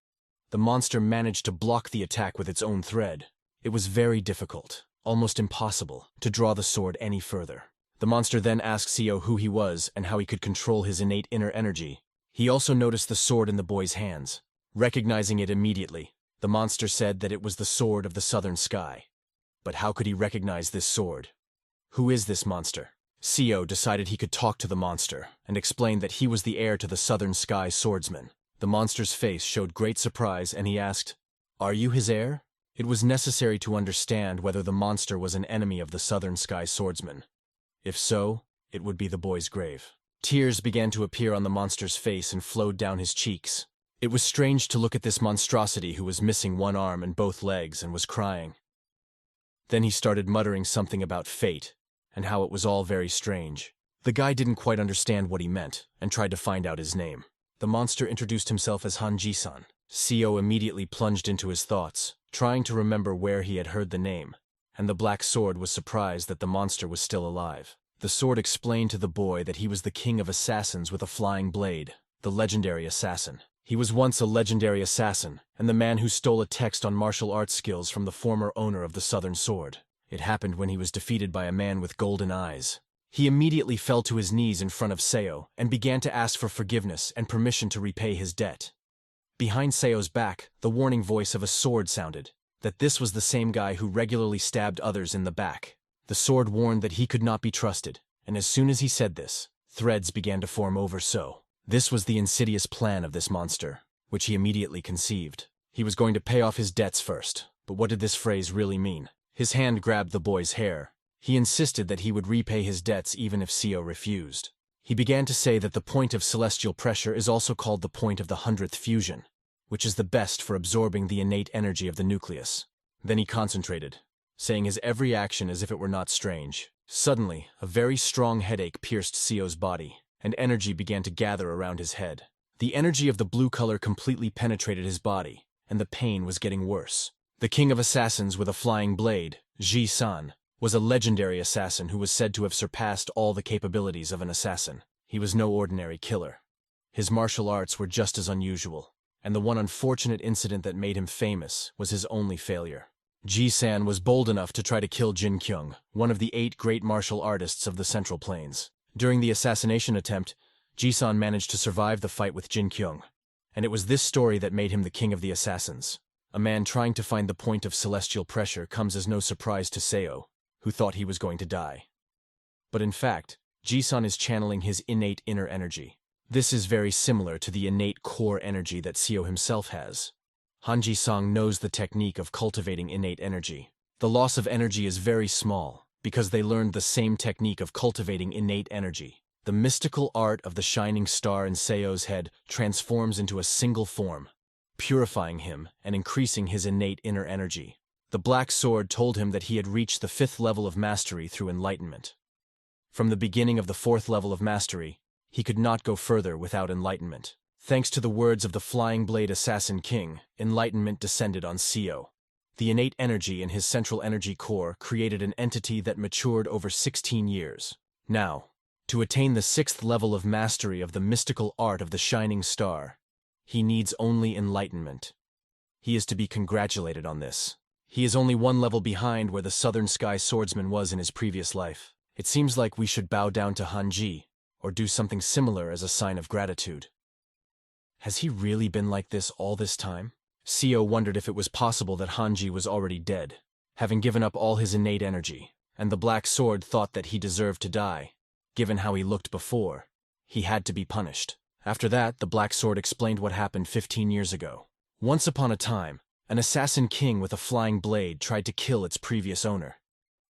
The monster managed to block the attack with its own thread. It was very difficult, almost impossible, to draw the sword any further. The monster then asked Seo who he was and how he could control his innate inner energy. He also noticed the sword in the boy's hands. Recognizing it immediately, the monster said that it was the sword of the southern sky. But how could he recognize this sword? Who is this monster? Seo decided he could talk to the monster and explained that he was the heir to the southern sky swordsman. The monster's face showed great surprise and he asked, "Are you his heir?" It was necessary to understand whether the monster was an enemy of the southern sky swordsman. If so, it would be the boy's grave. Tears began to appear on the monster's face and flowed down his cheeks. It was strange to look at this monstrosity who was missing one arm and both legs and was crying. Then he started muttering something about fate and how it was all very strange. The guy didn't quite understand what he meant and tried to find out his name. The monster introduced himself as Hanji-san. Seo immediately plunged into his thoughts, trying to remember where he had heard the name, and the Black Sword was surprised that the monster was still alive. The sword explained to the boy that he was the king of assassins with a flying blade, the legendary assassin. He was once a legendary assassin, and the man who stole a text on martial arts skills from the former owner of the Southern Sword. It happened when he was defeated by a man with golden eyes. He immediately fell to his knees in front of Seo and began to ask for forgiveness and permission to repay his debt. Behind Seo's back, the warning voice of a sword sounded, that this was the same guy who regularly stabbed others in the back. The sword warned that he could not be trusted, and as soon as he said this, threads began to form over So. This was the insidious plan of this monster, which he immediately conceived. He was going to pay off his debts first, but what did this phrase really mean? His hand grabbed the boy's hair. He insisted that he would repay his debts even if Seo refused. He began to say that the point of celestial pressure is also called the point of the 100th fusion, which is the best for absorbing the innate energy of the nucleus. Then he concentrated, saying his every action as if it were not strange. Suddenly, a very strong headache pierced Seo's body, and energy began to gather around his head. The energy of the blue color completely penetrated his body, and the pain was getting worse. The king of assassins with a flying blade, Ji-san, was a legendary assassin who was said to have surpassed all the capabilities of an assassin. He was no ordinary killer. His martial arts were just as unusual, and the one unfortunate incident that made him famous was his only failure. Ji-san was bold enough to try to kill Jin Kyung, one of the 8 great martial artists of the Central Plains. During the assassination attempt, Ji-san managed to survive the fight with Jin Kyung, and it was this story that made him the king of the assassins. A man trying to find the point of celestial pressure comes as no surprise to Seo, who thought he was going to die. But in fact, Ji-san is channeling his innate inner energy. This is very similar to the innate core energy that Seo himself has. Han Ji-sang knows the technique of cultivating innate energy. The loss of energy is very small, because they learned the same technique of cultivating innate energy. The mystical art of the shining star in Seo's head transforms into a single form, purifying him and increasing his innate inner energy. The Black Sword told him that he had reached the 5th level of mastery through enlightenment. From the beginning of the 4th level of mastery, he could not go further without enlightenment. Thanks to the words of the Flying Blade Assassin King, enlightenment descended on Seo. The innate energy in his central energy core created an entity that matured over 16 years. Now, to attain the 6th level of mastery of the mystical art of the shining star, he needs only enlightenment. He is to be congratulated on this. He is only 1 level behind where the Southern Sky Swordsman was in his previous life. It seems like we should bow down to Hanji, or do something similar as a sign of gratitude. Has he really been like this all this time? Seo wondered if it was possible that Hanji was already dead, having given up all his innate energy, and the Black Sword thought that he deserved to die. Given how he looked before, he had to be punished. After that, the Black Sword explained what happened 15 years ago. Once upon a time, an assassin king with a flying blade tried to kill its previous owner.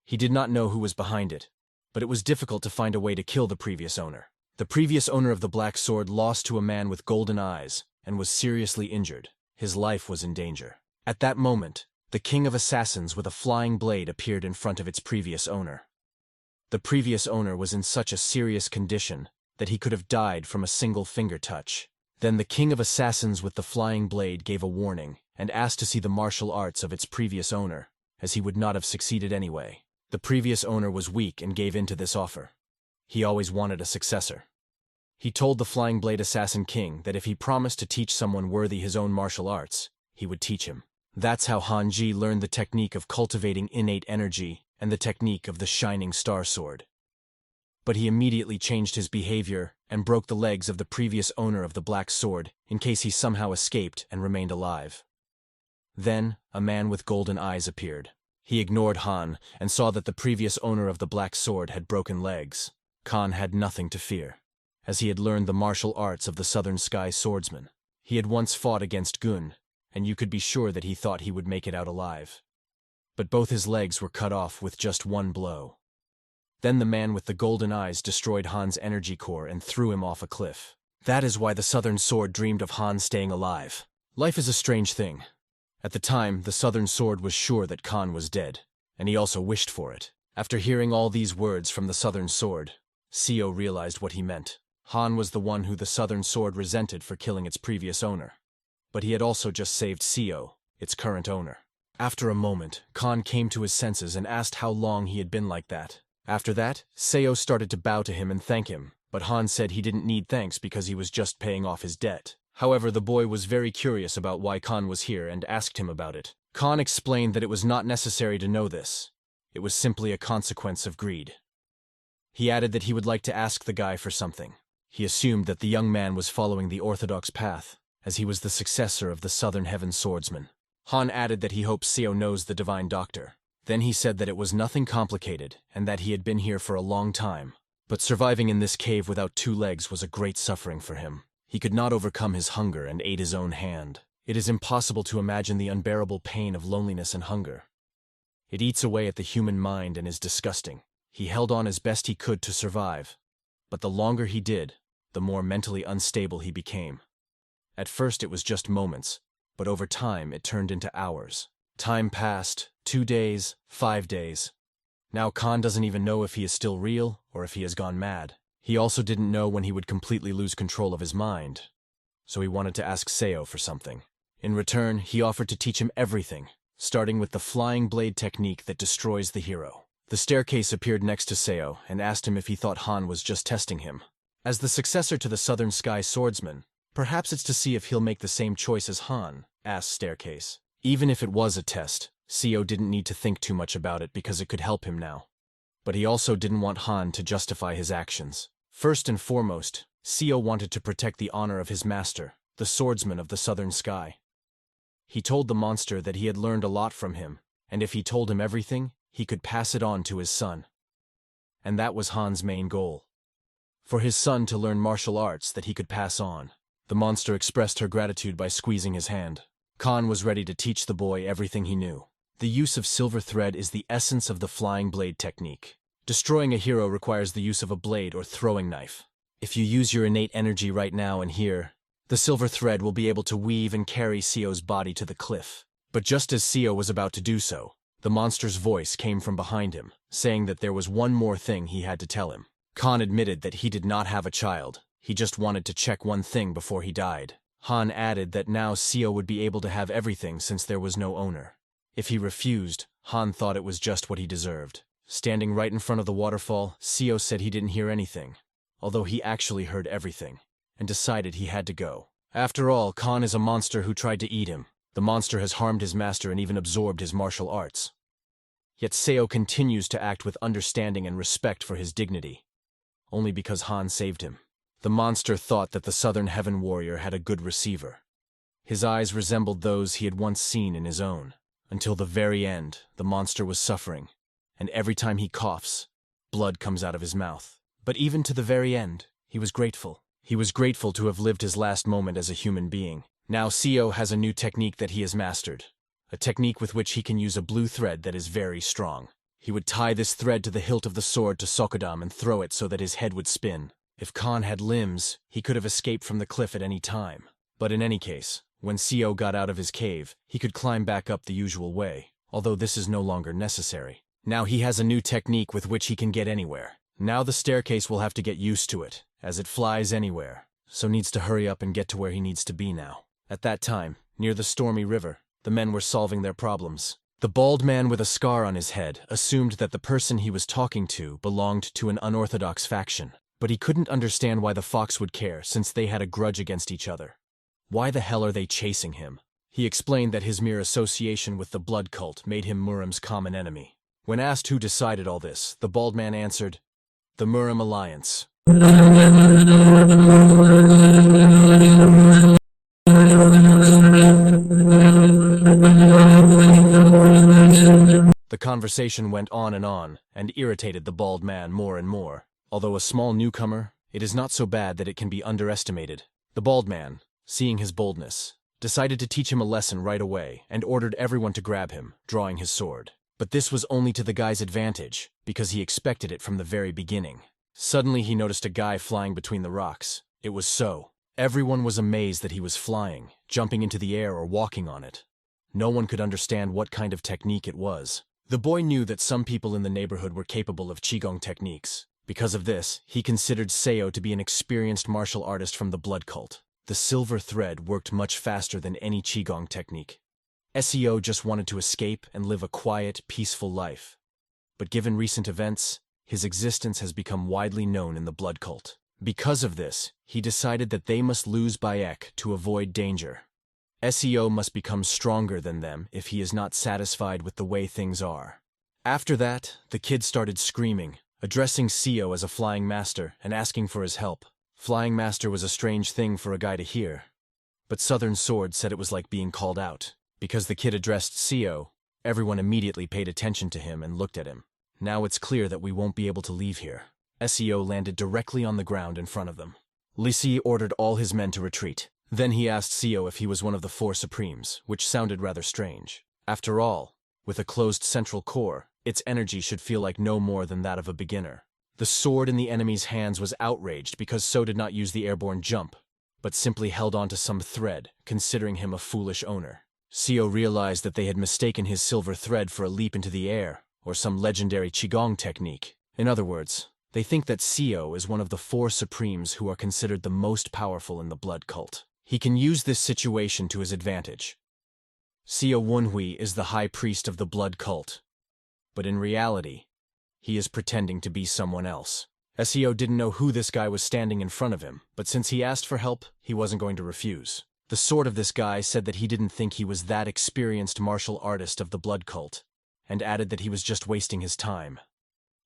He did not know who was behind it, but it was difficult to find a way to kill the previous owner. The previous owner of the Black Sword lost to a man with golden eyes and was seriously injured. His life was in danger. At that moment, the king of assassins with a flying blade appeared in front of its previous owner. The previous owner was in such a serious condition that he could have died from a single finger touch. Then the king of assassins with the flying blade gave a warning and asked to see the martial arts of its previous owner, as he would not have succeeded anyway. The previous owner was weak and gave in to this offer. He always wanted a successor. He told the Flying Blade Assassin King that if he promised to teach someone worthy his own martial arts, he would teach him. That's how Hanji learned the technique of cultivating innate energy and the technique of the Shining Star Sword. But he immediately changed his behavior and broke the legs of the previous owner of the Black Sword in case he somehow escaped and remained alive. Then, a man with golden eyes appeared. He ignored Han and saw that the previous owner of the Black Sword had broken legs. Khan had nothing to fear, as he had learned the martial arts of the Southern Sky Swordsman. He had once fought against Gun, and you could be sure that he thought he would make it out alive. But both his legs were cut off with just one blow. Then the man with the golden eyes destroyed Han's energy core and threw him off a cliff. That is why the Southern Sword dreamed of Han staying alive. Life is a strange thing. At the time, the Southern Sword was sure that Khan was dead, and he also wished for it. After hearing all these words from the Southern Sword, Seo realized what he meant. Han was the one who the Southern Sword resented for killing its previous owner. But he had also just saved Seo, its current owner. After a moment, Khan came to his senses and asked how long he had been like that. After that, Seo started to bow to him and thank him, but Han said he didn't need thanks because he was just paying off his debt. However, the boy was very curious about why Khan was here and asked him about it. Khan explained that it was not necessary to know this. It was simply a consequence of greed. He added that he would like to ask the guy for something. He assumed that the young man was following the orthodox path, as he was the successor of the Southern Heaven Swordsman. Han added that he hopes Seo knows the Divine Doctor. Then he said that it was nothing complicated and that he had been here for a long time. But surviving in this cave without 2 legs was a great suffering for him. He could not overcome his hunger and ate his own hand. It is impossible to imagine the unbearable pain of loneliness and hunger. It eats away at the human mind and is disgusting. He held on as best he could to survive, but the longer he did, the more mentally unstable he became. At first it was just moments, but over time it turned into hours. Time passed, 2 days, 5 days. Now Khan doesn't even know if he is still real or if he has gone mad. He also didn't know when he would completely lose control of his mind, so he wanted to ask Seo for something. In return, he offered to teach him everything, starting with the flying blade technique that destroys the hero. The staircase appeared next to Seo and asked him if he thought Han was just testing him. As the successor to the Southern Sky Swordsman, Perhaps it's to see if he'll make the same choice as Han, asked Staircase. Even if it was a test, Seo didn't need to think too much about it because it could help him now. But he also didn't want Han to justify his actions. First and foremost, Seo wanted to protect the honor of his master, the swordsman of the southern sky. He told the monster that he had learned a lot from him, and if he told him everything, he could pass it on to his son. And that was Han's main goal. For his son to learn martial arts that he could pass on. The monster expressed her gratitude by squeezing his hand. Khan was ready to teach the boy everything he knew. The use of silver thread is the essence of the flying blade technique. Destroying a hero requires the use of a blade or throwing knife. If you use your innate energy right now and here, the silver thread will be able to weave and carry Seo's body to the cliff. But just as Seo was about to do so, the monster's voice came from behind him, saying that there was one more thing he had to tell him. Khan admitted that he did not have a child. He just wanted to check one thing before he died. Han added that now Seo would be able to have everything since there was no owner. If he refused, Han thought it was just what he deserved. Standing right in front of the waterfall, Seo said he didn't hear anything, although he actually heard everything, and decided he had to go. After all, Khan is a monster who tried to eat him. The monster has harmed his master and even absorbed his martial arts. Yet Seo continues to act with understanding and respect for his dignity, only because Han saved him. The monster thought that the Southern Heaven Warrior had a good receiver. His eyes resembled those he had once seen in his own. Until the very end, the monster was suffering, and every time he coughs, blood comes out of his mouth. But even to the very end, he was grateful. He was grateful to have lived his last moment as a human being. Now Seo has a new technique that he has mastered, a technique with which he can use a blue thread that is very strong. He would tie this thread to the hilt of the sword to Sokodam and throw it so that his head would spin. If Khan had limbs, he could have escaped from the cliff at any time. But in any case, when Seo got out of his cave, he could climb back up the usual way, although this is no longer necessary. Now he has a new technique with which he can get anywhere. Now the staircase will have to get used to it, as it flies anywhere, so needs to hurry up and get to where he needs to be now. At that time, near the stormy river, the men were solving their problems. The bald man with a scar on his head assumed that the person he was talking to belonged to an unorthodox faction. But he couldn't understand why the fox would care, since they had a grudge against each other. Why the hell are they chasing him? He explained that his mere association with the blood cult made him Muram's common enemy. When asked who decided all this, the bald man answered, "The Muram Alliance." The conversation went on and irritated the bald man more and more. Although a small newcomer, it is not so bad that it can be underestimated. The bald man, seeing his boldness, decided to teach him a lesson right away and ordered everyone to grab him, drawing his sword. But this was only to the guy's advantage, because he expected it from the very beginning. Suddenly he noticed a guy flying between the rocks. It was so. Everyone was amazed that he was flying, jumping into the air or walking on it. No one could understand what kind of technique it was. The boy knew that some people in the neighborhood were capable of Qigong techniques. Because of this, he considered Seo to be an experienced martial artist from the blood cult. The silver thread worked much faster than any Qigong technique. Seo just wanted to escape and live a quiet, peaceful life. But given recent events, his existence has become widely known in the blood cult. Because of this, he decided that they must lose Bayek to avoid danger. Seo must become stronger than them if he is not satisfied with the way things are. After that, the kid started screaming, addressing Seo as a flying master and asking for his help. Flying master was a strange thing for a guy to hear. But Southern Sword said it was like being called out. Because the kid addressed Seo, everyone immediately paid attention to him and looked at him. Now it's clear that we won't be able to leave here. Seo landed directly on the ground in front of them. Lisi ordered all his men to retreat. Then he asked Seo if he was one of the four supremes, which sounded rather strange. After all, with a closed central core, its energy should feel like no more than that of a beginner. The sword in the enemy's hands was outraged because So did not use the airborne jump, but simply held on to some thread, considering him a foolish owner. Seo realized that they had mistaken his silver thread for a leap into the air, or some legendary Qigong technique. In other words, they think that Seo is one of the four supremes who are considered the most powerful in the blood cult. He can use this situation to his advantage. Seo Wunhui is the high priest of the blood cult. But in reality, he is pretending to be someone else. SEO didn't know who this guy was standing in front of him, but since he asked for help, he wasn't going to refuse. The sword of this guy said that he didn't think he was that experienced martial artist of the blood cult, and added that he was just wasting his time.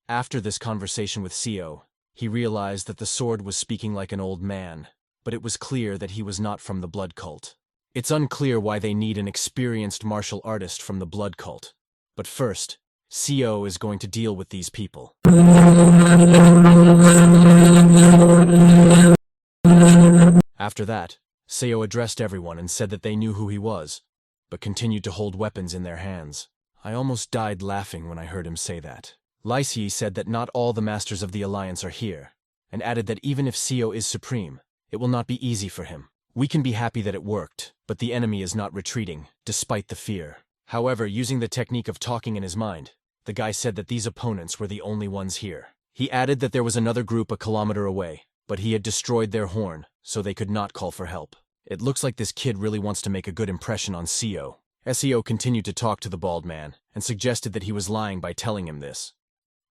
After this conversation with SEO, he realized that the sword was speaking like an old man, but it was clear that he was not from the blood cult. It's unclear why they need an experienced martial artist from the blood cult. But first, SEO is going to deal with these people. After that, SEO addressed everyone and said that they knew who he was, but continued to hold weapons in their hands. I almost died laughing when I heard him say that. Lysy said that not all the Masters of the Alliance are here, and added that even if SEO is supreme, it will not be easy for him. We can be happy that it worked, but the enemy is not retreating, despite the fear. However, using the technique of talking in his mind, the guy said that these opponents were the only ones here. He added that there was another group a kilometer away, but he had destroyed their horn, so they could not call for help. It looks like this kid really wants to make a good impression on SEO. SEO continued to talk to the bald man, and suggested that he was lying by telling him this.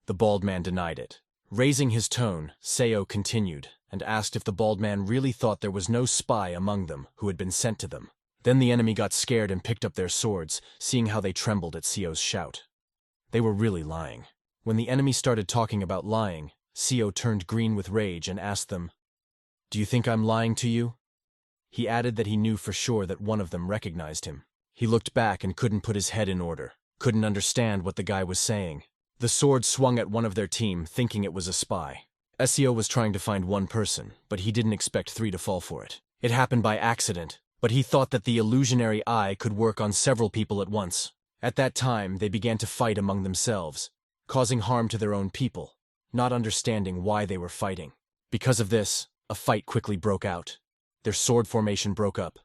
The bald man denied it. Raising his tone, SEO continued, and asked if the bald man really thought there was no spy among them who had been sent to them. Then the enemy got scared and picked up their swords, seeing how they trembled at SEO's shout. They were really lying. When the enemy started talking about lying, SEO turned green with rage and asked them, "Do you think I'm lying to you?" He added that he knew for sure that one of them recognized him. He looked back and couldn't put his head in order, couldn't understand what the guy was saying. The sword swung at one of their team, thinking it was a spy. SEO was trying to find one person, but he didn't expect 3 to fall for it. It happened by accident, but he thought that the illusionary eye could work on several people at once. At that time, they began to fight among themselves, causing harm to their own people, not understanding why they were fighting. Because of this, a fight quickly broke out. Their sword formation broke up,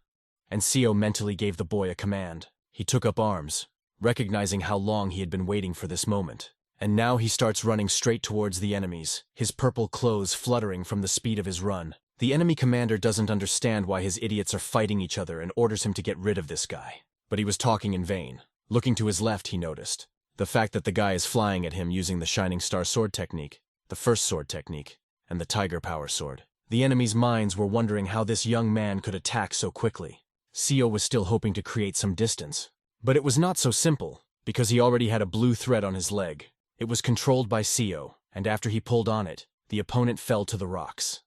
and SEO mentally gave the boy a command. He took up arms, recognizing how long he had been waiting for this moment. And now he starts running straight towards the enemies, his purple clothes fluttering from the speed of his run. The enemy commander doesn't understand why his idiots are fighting each other and orders him to get rid of this guy. But he was talking in vain. Looking to his left, he noticed the fact that the guy is flying at him using the Shining Star sword technique, the first sword technique, and the Tiger Power sword. The enemy's minds were wondering how this young man could attack so quickly. SEO was still hoping to create some distance. But it was not so simple, because he already had a blue thread on his leg. It was controlled by SEO, and after he pulled on it, the opponent fell to the rocks.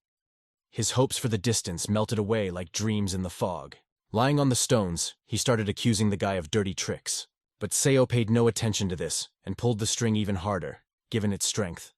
His hopes for the distance melted away like dreams in the fog. Lying on the stones, he started accusing the guy of dirty tricks. But SEO paid no attention to this, and pulled the string even harder, given its strength.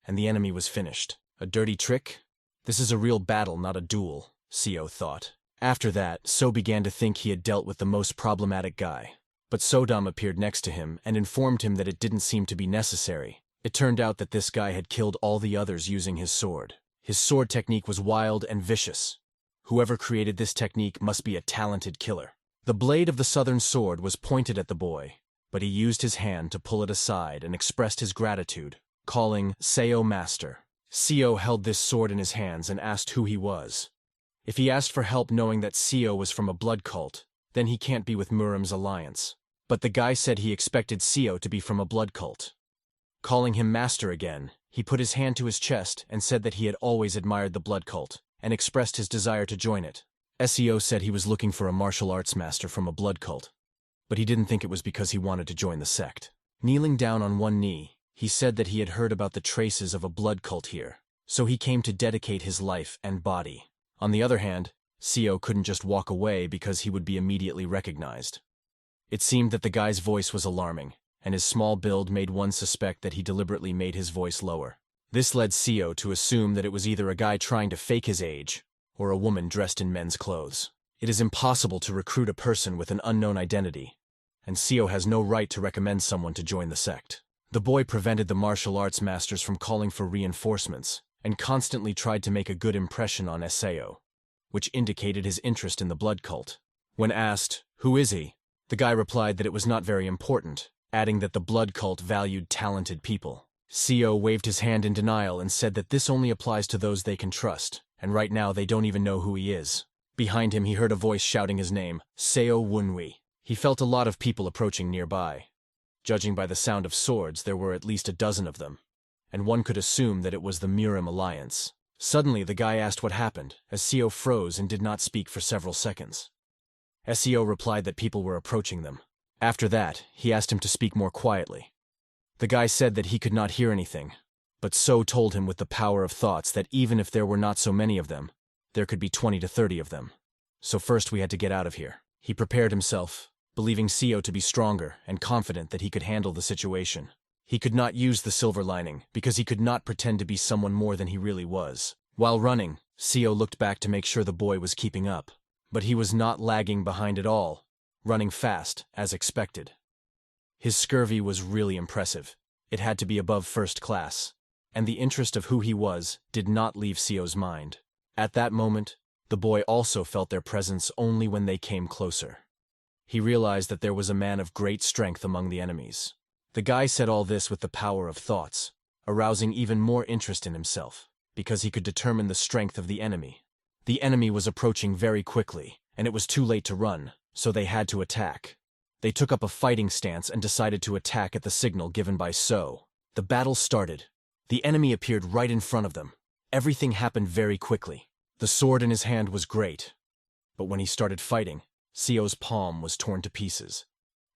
And the enemy was finished. A dirty trick? This is a real battle, not a duel, SEO thought. After that, So began to think he had dealt with the most problematic guy. But Sodom appeared next to him and informed him that it didn't seem to be necessary. It turned out that this guy had killed all the others using his sword. His sword technique was wild and vicious. Whoever created this technique must be a talented killer. The blade of the southern sword was pointed at the boy, but he used his hand to pull it aside and expressed his gratitude, calling SEO Master. SEO held this sword in his hands and asked who he was. If he asked for help knowing that SEO was from a blood cult, then he can't be with Muram's alliance. But the guy said he expected SEO to be from a blood cult. Calling him Master again, he put his hand to his chest and said that he had always admired the blood cult, and expressed his desire to join it. SEO said he was looking for a martial arts master from a blood cult, but he didn't think it was because he wanted to join the sect. Kneeling down on one knee, he said that he had heard about the traces of a blood cult here, so he came to dedicate his life and body. On the other hand, SEO couldn't just walk away because he would be immediately recognized. It seemed that the guy's voice was alarming, and his small build made one suspect that he deliberately made his voice lower. This led SEO to assume that it was either a guy trying to fake his age, or a woman dressed in men's clothes. It is impossible to recruit a person with an unknown identity, and SEO has no right to recommend someone to join the sect. The boy prevented the martial arts masters from calling for reinforcements, and constantly tried to make a good impression on SEO, which indicated his interest in the blood cult. When asked, "Who is he?" the guy replied that it was not very important, adding that the blood cult valued talented people. SEO waved his hand in denial and said that this only applies to those they can trust, and right now they don't even know who he is. Behind him he heard a voice shouting his name, Seo Wunwi. He felt a lot of people approaching nearby. Judging by the sound of swords, there were at least a dozen of them. and one could assume that it was the Murim alliance. Suddenly, the guy asked what happened, as Seo froze and did not speak for several seconds. Seo replied that people were approaching them. After that, he asked him to speak more quietly. The guy said that he could not hear anything, but So told him with the power of thoughts that even if there were not so many of them, there could be 20 to 30 of them. So first we had to get out of here. He prepared himself, believing Seo to be stronger and confident that he could handle the situation. He could not use the silver lining because he could not pretend to be someone more than he really was. While running, Seo looked back to make sure the boy was keeping up, but he was not lagging behind at all, running fast, as expected. His scurvy was really impressive. It had to be above first class, and the interest of who he was did not leave Seo's mind. At that moment, the boy also felt their presence only when they came closer. He realized that there was a man of great strength among the enemies. The guy said all this with the power of thoughts, arousing even more interest in himself, because he could determine the strength of the enemy. The enemy was approaching very quickly, and it was too late to run, so they had to attack. They took up a fighting stance and decided to attack at the signal given by So. The battle started. The enemy appeared right in front of them. Everything happened very quickly. The sword in his hand was great, but when he started fighting, Seo's palm was torn to pieces.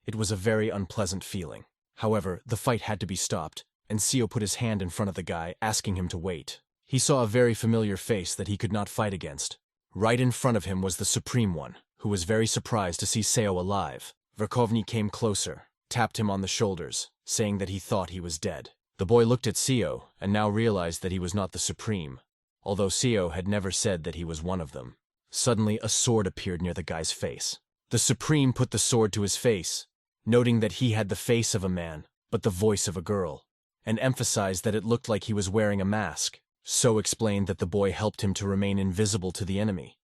It was a very unpleasant feeling. However, the fight had to be stopped, and Seo put his hand in front of the guy, asking him to wait. He saw a very familiar face that he could not fight against. Right in front of him was the Supreme One, who was very surprised to see Seo alive. Verkhovny came closer, tapped him on the shoulders, saying that he thought he was dead. The boy looked at Seo and now realized that he was not the Supreme, although Seo had never said that he was one of them. Suddenly, a sword appeared near the guy's face. The Supreme put the sword to his face, noting that he had the face of a man, but the voice of a girl, and emphasized that it looked like he was wearing a mask. So explained that the boy helped him to remain invisible to the enemy.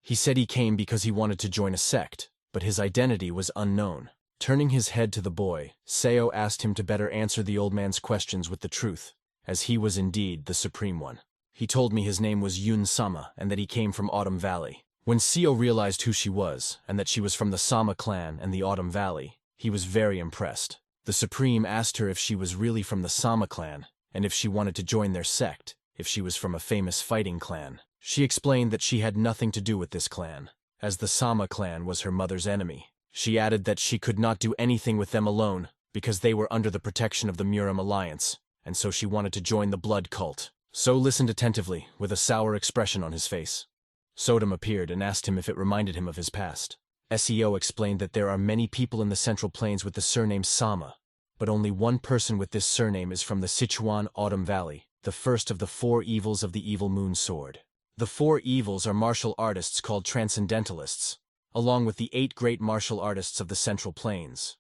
He said he came because he wanted to join a sect, but his identity was unknown. Turning his head to the boy, Seo asked him to better answer the old man's questions with the truth, as he was indeed the Supreme One. He told me his name was Yun Sama and that he came from Autumn Valley. When Seo realized who she was, and that she was from the Sama clan and the Autumn Valley, he was very impressed. The Supreme asked her if she was really from the Sama clan, and if she wanted to join their sect, if she was from a famous fighting clan. She explained that she had nothing to do with this clan, as the Sama clan was her mother's enemy. She added that she could not do anything with them alone, because they were under the protection of the Murim alliance, and so she wanted to join the blood cult. So listened attentively, with a sour expression on his face. Sodom appeared and asked him if it reminded him of his past. Seo explained that there are many people in the Central Plains with the surname Sama, but only one person with this surname is from the Sichuan Autumn Valley, the first of the 4 evils of the Evil Moon Sword. The 4 evils are martial artists called Transcendentalists, along with the 8 great martial artists of the Central Plains.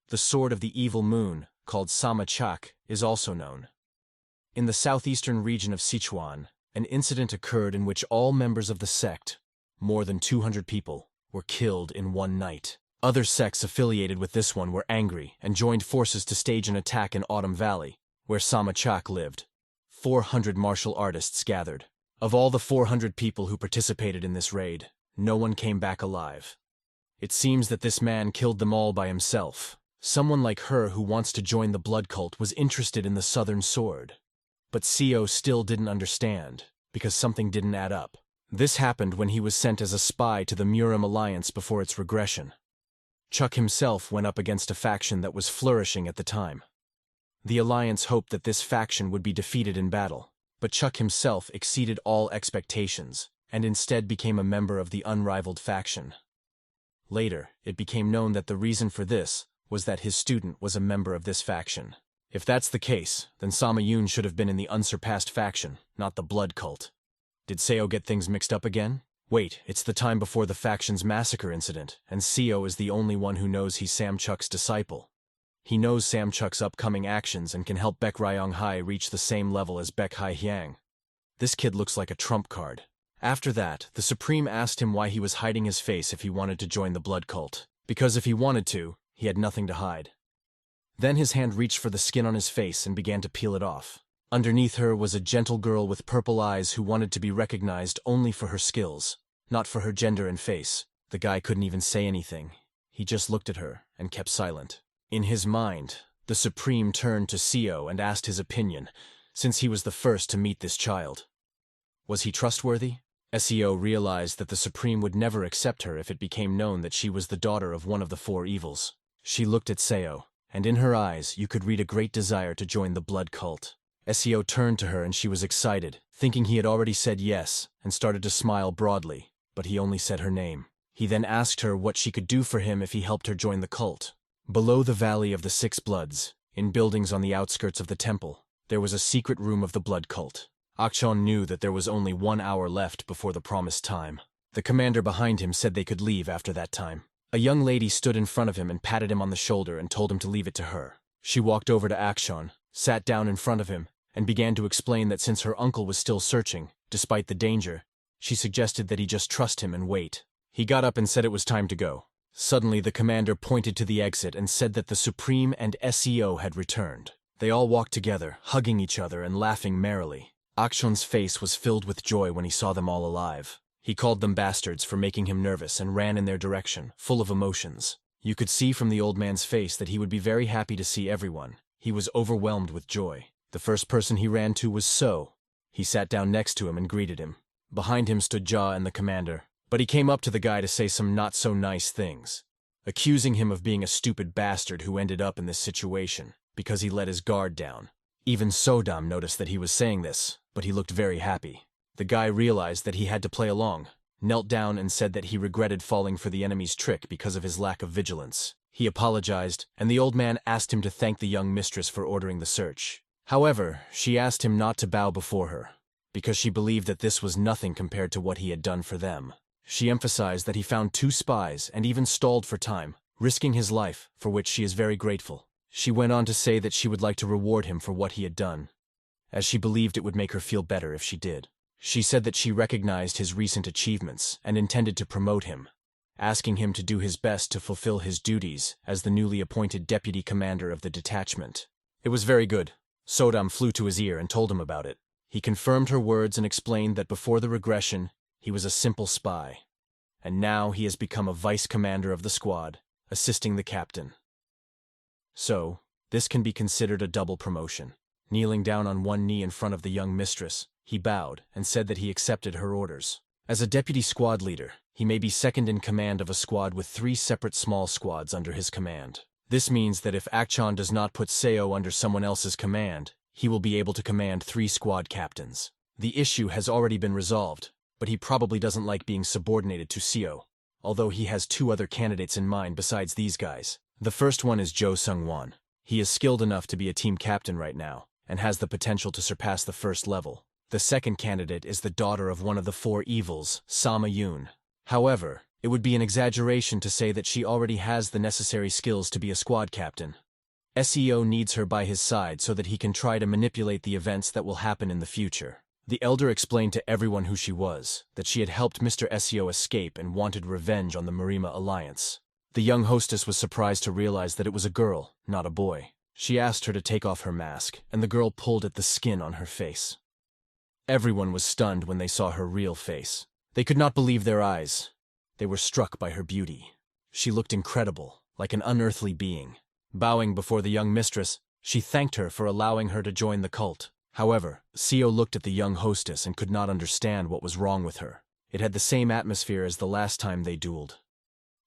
The Sword of the Evil Moon, called Sama Chak, is also known. In the southeastern region of Sichuan, an incident occurred in which all members of the sect, more than 200 people, were killed in one night. Other sects affiliated with this one were angry and joined forces to stage an attack in Autumn Valley, where Sama Chak lived. 400 martial artists gathered. Of all the 400 people who participated in this raid, no one came back alive. It seems that this man killed them all by himself. Someone like her who wants to join the blood cult was interested in the Southern Sword. But Seo still didn't understand, because something didn't add up. This happened when he was sent as a spy to the Murim alliance before its regression. Chuck himself went up against a faction that was flourishing at the time. The alliance hoped that this faction would be defeated in battle, but Chuck himself exceeded all expectations, and instead became a member of the unrivaled faction. Later, it became known that the reason for this was that his student was a member of this faction. If that's the case, then Sama Yun should have been in the unsurpassed faction, not the blood cult. Did Seo get things mixed up again? Wait, it's the time before the faction's massacre incident, and Seo is the only one who knows he's Sam Chuk's disciple. He knows Sam Chuk's upcoming actions and can help Baek Ryong Hai reach the same level as Baek Hai Hyang. This kid looks like a trump card. After that, the Supreme asked him why he was hiding his face if he wanted to join the blood cult. Because if he wanted to, he had nothing to hide. Then his hand reached for the skin on his face and began to peel it off. Underneath her was a gentle girl with purple eyes who wanted to be recognized only for her skills, not for her gender and face. The guy couldn't even say anything. He just looked at her and kept silent. In his mind, The Supreme turned to Seo and asked his opinion, since he was the first to meet this child. Was he trustworthy? Seo realized that the Supreme would never accept her if it became known that she was the daughter of one of the four evils. She looked at Seo, and in her eyes you could read a great desire to join the blood cult. Seo turned to her and she was excited, thinking he had already said yes, and started to smile broadly, but he only said her name. He then asked her what she could do for him if he helped her join the cult. Below the Valley of the Six Bloods, in buildings on the outskirts of the temple, there was a secret room of the blood cult. Akshon knew that there was only 1 hour left before the promised time. The commander behind him said they could leave after that time. A young lady stood in front of him and patted him on the shoulder and told him to leave it to her. She walked over to Akshon, sat down in front of him, and began to explain that since her uncle was still searching, despite the danger, she suggested that he just trust him and wait. He got up and said it was time to go. Suddenly the commander pointed to the exit and said that the Supreme and Seo had returned. They all walked together, hugging each other and laughing merrily. Akshon's face was filled with joy when he saw them all alive. He called them bastards for making him nervous and ran in their direction, full of emotions. You could see from the old man's face that he would be very happy to see everyone. He was overwhelmed with joy. The first person he ran to was So. He sat down next to him and greeted him. Behind him stood Ja and the commander, but he came up to the guy to say some not-so-nice things, accusing him of being a stupid bastard who ended up in this situation because he let his guard down. Even Sodam noticed that he was saying this, but he looked very happy. The guy realized that he had to play along, knelt down and said that he regretted falling for the enemy's trick because of his lack of vigilance. He apologized, and the old man asked him to thank the young mistress for ordering the search. However, she asked him not to bow before her, because she believed that this was nothing compared to what he had done for them. She emphasized that he found 2 spies and even stalled for time, risking his life, for which she is very grateful. She went on to say that she would like to reward him for what he had done, as she believed it would make her feel better if she did. She said that she recognized his recent achievements and intended to promote him, asking him to do his best to fulfill his duties as the newly appointed deputy commander of the detachment. It was very good. Sodam flew to his ear and told him about it. He confirmed her words and explained that before the regression, he was a simple spy, and now he has become a vice commander of the squad, assisting the captain. So, this can be considered a double promotion. Kneeling down on one knee in front of the young mistress, he bowed and said that he accepted her orders. As a deputy squad leader, he may be second in command of a squad with 3 separate small squads under his command. This means that if Akshon does not put Seo under someone else's command, he will be able to command 3 squad captains. The issue has already been resolved, but he probably doesn't like being subordinated to Seo, although he has 2 other candidates in mind besides these guys. The first one is Jo Sung-won. He is skilled enough to be a team captain right now, and has the potential to surpass the first level. The second candidate is the daughter of one of the 4 evils, Sama Yoon. However, it would be an exaggeration to say that she already has the necessary skills to be a squad captain. Seo needs her by his side so that he can try to manipulate the events that will happen in the future. The elder explained to everyone who she was, that she had helped Mr. Seo escape and wanted revenge on the Marima Alliance. The young hostess was surprised to realize that it was a girl, not a boy. She asked her to take off her mask, and the girl pulled at the skin on her face. Everyone was stunned when they saw her real face. They could not believe their eyes. They were struck by her beauty. She looked incredible, like an unearthly being. Bowing before the young mistress, she thanked her for allowing her to join the cult. However, Seo looked at the young hostess and could not understand what was wrong with her. It had the same atmosphere as the last time they dueled.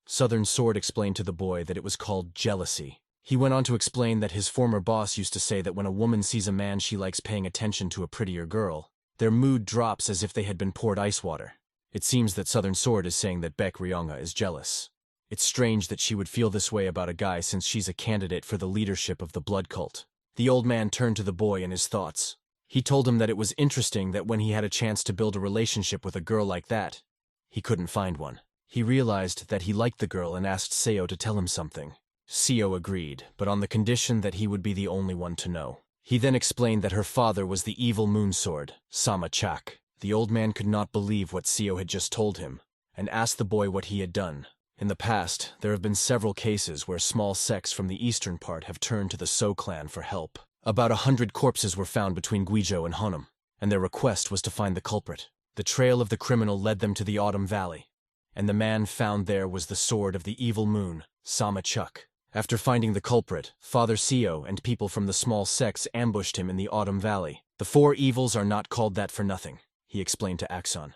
Southern Sword explained to the boy that it was called jealousy. He went on to explain that his former boss used to say that when a woman sees a man she likes paying attention to a prettier girl, their mood drops as if they had been poured ice water. It seems that Southern Sword is saying that Baek Ryonga is jealous. It's strange that she would feel this way about a guy since she's a candidate for the leadership of the blood cult. The old man turned to the boy in his thoughts. He told him that it was interesting that when he had a chance to build a relationship with a girl like that, he couldn't find one. He realized that he liked the girl and asked Seo to tell him something. Seo agreed, but on the condition that he would be the only one to know. He then explained that her father was the evil moon sword, Sama Chak. The old man could not believe what Seo had just told him, and asked the boy what he had done. In the past, there have been several cases where small sects from the eastern part have turned to the So clan for help. About 100 corpses were found between Guizhou and Honam, and their request was to find the culprit. The trail of the criminal led them to the Autumn Valley, and the man found there was the sword of the evil moon, Sama Chuk. After finding the culprit, Father Seo and people from the small sects ambushed him in the Autumn Valley. The four evils are not called that for nothing, he explained to Axon.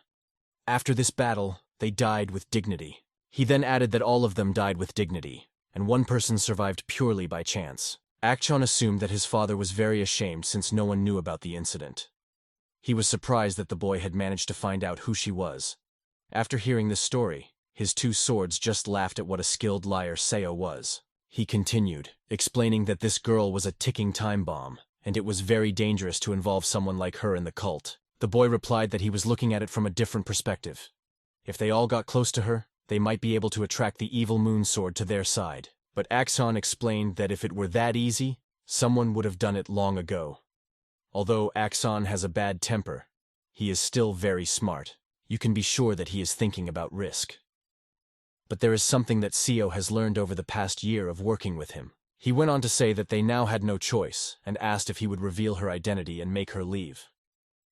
After this battle, they died with dignity. He then added that all of them died with dignity, and one person survived purely by chance. Axon assumed that his father was very ashamed since no one knew about the incident. He was surprised that the boy had managed to find out who she was. After hearing this story, his two swords just laughed at what a skilled liar Seo was. He continued, explaining that this girl was a ticking time bomb, and it was very dangerous to involve someone like her in the cult. The boy replied that he was looking at it from a different perspective. If they all got close to her, they might be able to attract the evil moon sword to their side. But Axon explained that if it were that easy, someone would have done it long ago. Although Axon has a bad temper, he is still very smart. You can be sure that he is thinking about risk. But there is something that Seo has learned over the past year of working with him. He went on to say that they now had no choice, and asked if he would reveal her identity and make her leave.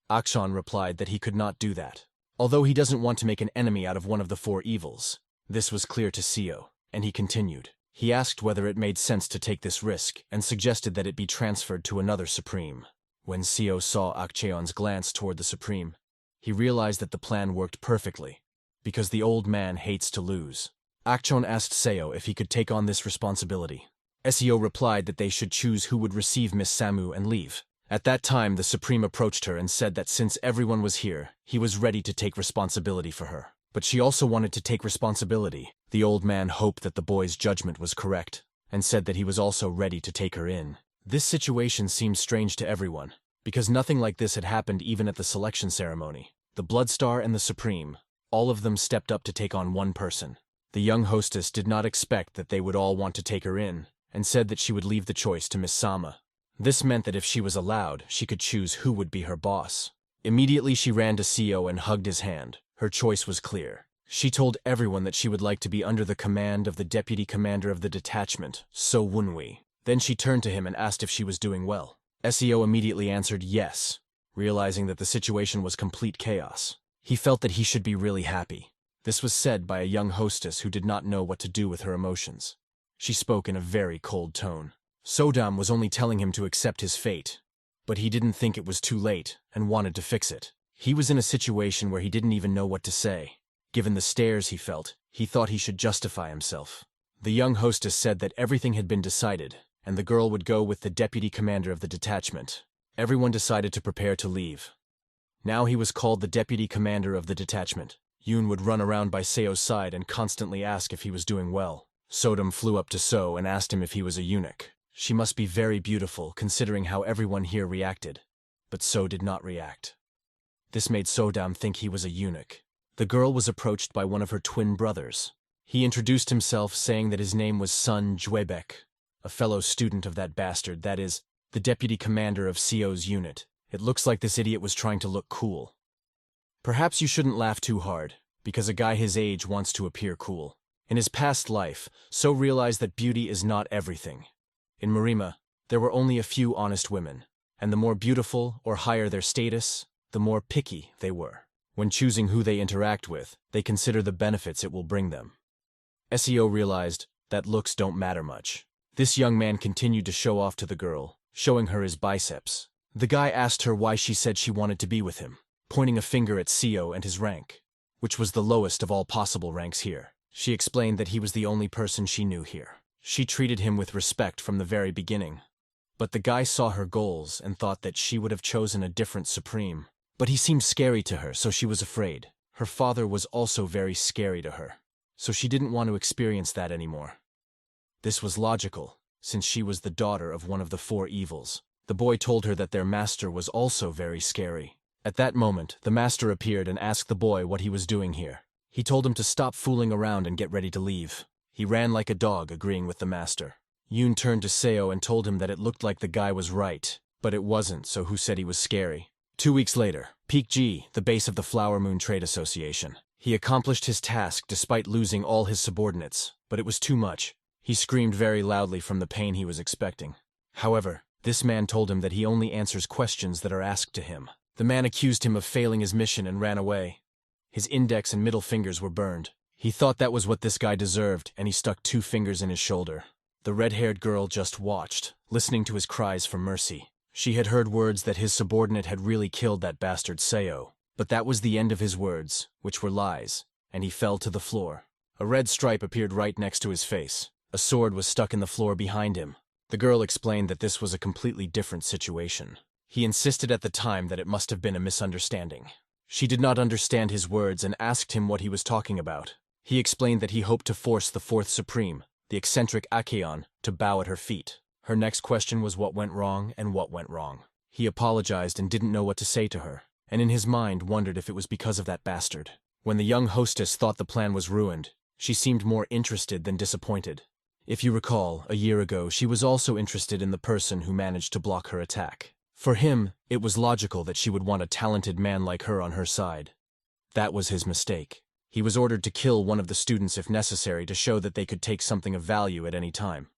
Axon replied that he could not do that. Although he doesn't want to make an enemy out of one of the four evils, this was clear to Seo, and he continued. He asked whether it made sense to take this risk, and suggested that it be transferred to another Supreme. When Seo saw Akcheon's glance toward the Supreme, he realized that the plan worked perfectly, because the old man hates to lose. Akcheon asked Seo if he could take on this responsibility. Seo replied that they should choose who would receive Miss Samu and leave. At that time, the Supreme approached her and said that since everyone was here, he was ready to take responsibility for her. But she also wanted to take responsibility. The old man hoped that the boy's judgment was correct, and said that he was also ready to take her in. This situation seemed strange to everyone, because nothing like this had happened even at the selection ceremony. The Bloodstar and the Supreme, all of them stepped up to take on one person. The young hostess did not expect that they would all want to take her in, and said that she would leave the choice to Miss Sama. This meant that if she was allowed, she could choose who would be her boss. Immediately she ran to Seo and hugged his hand. Her choice was clear. She told everyone that she would like to be under the command of the deputy commander of the detachment, So Wunwi. Then she turned to him and asked if she was doing well. Seo immediately answered yes, realizing that the situation was complete chaos. He felt that he should be really happy. This was said by a young hostess who did not know what to do with her emotions. She spoke in a very cold tone. Sodam was only telling him to accept his fate, but he didn't think it was too late and wanted to fix it. He was in a situation where he didn't even know what to say. Given the stares he felt, he thought he should justify himself. The young hostess said that everything had been decided, and the girl would go with the deputy commander of the detachment. Everyone decided to prepare to leave. Now he was called the deputy commander of the detachment. Yoon would run around by Seo's side and constantly ask if he was doing well. Sodam flew up to So and asked him if he was a eunuch. She must be very beautiful, considering how everyone here reacted. But So did not react. This made Sodam think he was a eunuch. The girl was approached by one of her twin brothers. He introduced himself, saying that his name was Sun Juebek, a fellow student of that bastard, that is, the deputy commander of Seo's unit. It looks like this idiot was trying to look cool. Perhaps you shouldn't laugh too hard, because a guy his age wants to appear cool. In his past life, So realized that beauty is not everything. In Marima, there were only a few honest women, and the more beautiful or higher their status, the more picky they were. When choosing who they interact with, they consider the benefits it will bring them. Seo realized that looks don't matter much. This young man continued to show off to the girl, showing her his biceps. The guy asked her why she said she wanted to be with him, pointing a finger at Seo and his rank, which was the lowest of all possible ranks here. She explained that he was the only person she knew here. She treated him with respect from the very beginning. But the guy saw her goals and thought that she would have chosen a different supreme. But he seemed scary to her, so she was afraid. Her father was also very scary to her, so she didn't want to experience that anymore. This was logical, since she was the daughter of one of the four evils. The boy told her that their master was also very scary. At that moment, the master appeared and asked the boy what he was doing here. He told him to stop fooling around and get ready to leave. He ran like a dog, agreeing with the master. Yoon turned to Seo and told him that it looked like the guy was right, but it wasn't, so who said he was scary? 2 weeks later, Peak G, the base of the Flower Moon Trade Association. He accomplished his task despite losing all his subordinates, but it was too much. He screamed very loudly from the pain he was expecting. However, this man told him that he only answers questions that are asked to him. The man accused him of failing his mission and ran away. His index and middle fingers were burned. He thought that was what this guy deserved, and he stuck 2 fingers in his shoulder. The red-haired girl just watched, listening to his cries for mercy. She had heard words that his subordinate had really killed that bastard Seo, but that was the end of his words, which were lies, and he fell to the floor. A red stripe appeared right next to his face. A sword was stuck in the floor behind him. The girl explained that this was a completely different situation. He insisted at the time that it must have been a misunderstanding. She did not understand his words and asked him what he was talking about. He explained that he hoped to force the fourth supreme, the eccentric Acheon, to bow at her feet. Her next question was what went wrong and what went wrong. He apologized and didn't know what to say to her, and in his mind wondered if it was because of that bastard. When the young hostess thought the plan was ruined, she seemed more interested than disappointed. If you recall, a year ago she was also interested in the person who managed to block her attack. For him, it was logical that she would want a talented man like her on her side. That was his mistake. He was ordered to kill one of the students if necessary to show that they could take something of value at any time.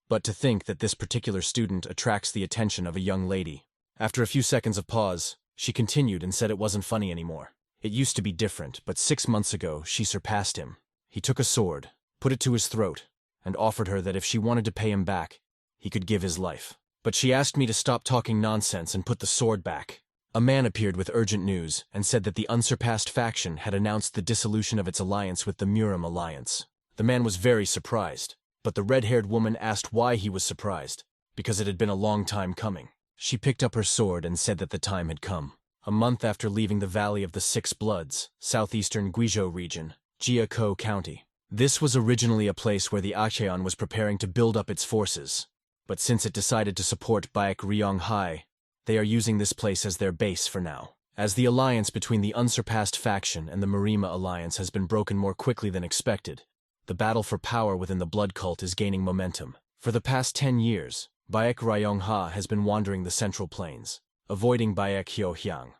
But to think that this particular student attracts the attention of a young lady. After a few seconds of pause, she continued and said it wasn't funny anymore. It used to be different, but 6 months ago she surpassed him. He took a sword, put it to his throat, and offered her that if she wanted to pay him back, he could give his life. But she asked me to stop talking nonsense and put the sword back. A man appeared with urgent news and said that the unsurpassed faction had announced the dissolution of its alliance with the Murim alliance. The man was very surprised, but the red-haired woman asked why he was surprised, because it had been a long time coming. She picked up her sword and said that the time had come. A month after leaving the Valley of the Six Bloods, southeastern Guizhou region, Jiakou County. This was originally a place where the Acheon was preparing to build up its forces. But since it decided to support Baek Ryonghai, they are using this place as their base for now. As the alliance between the unsurpassed faction and the Marima alliance has been broken more quickly than expected, the battle for power within the blood cult is gaining momentum. For the past 10 years, Baek Ryongha has been wandering the central plains, avoiding Baek Hyohyang.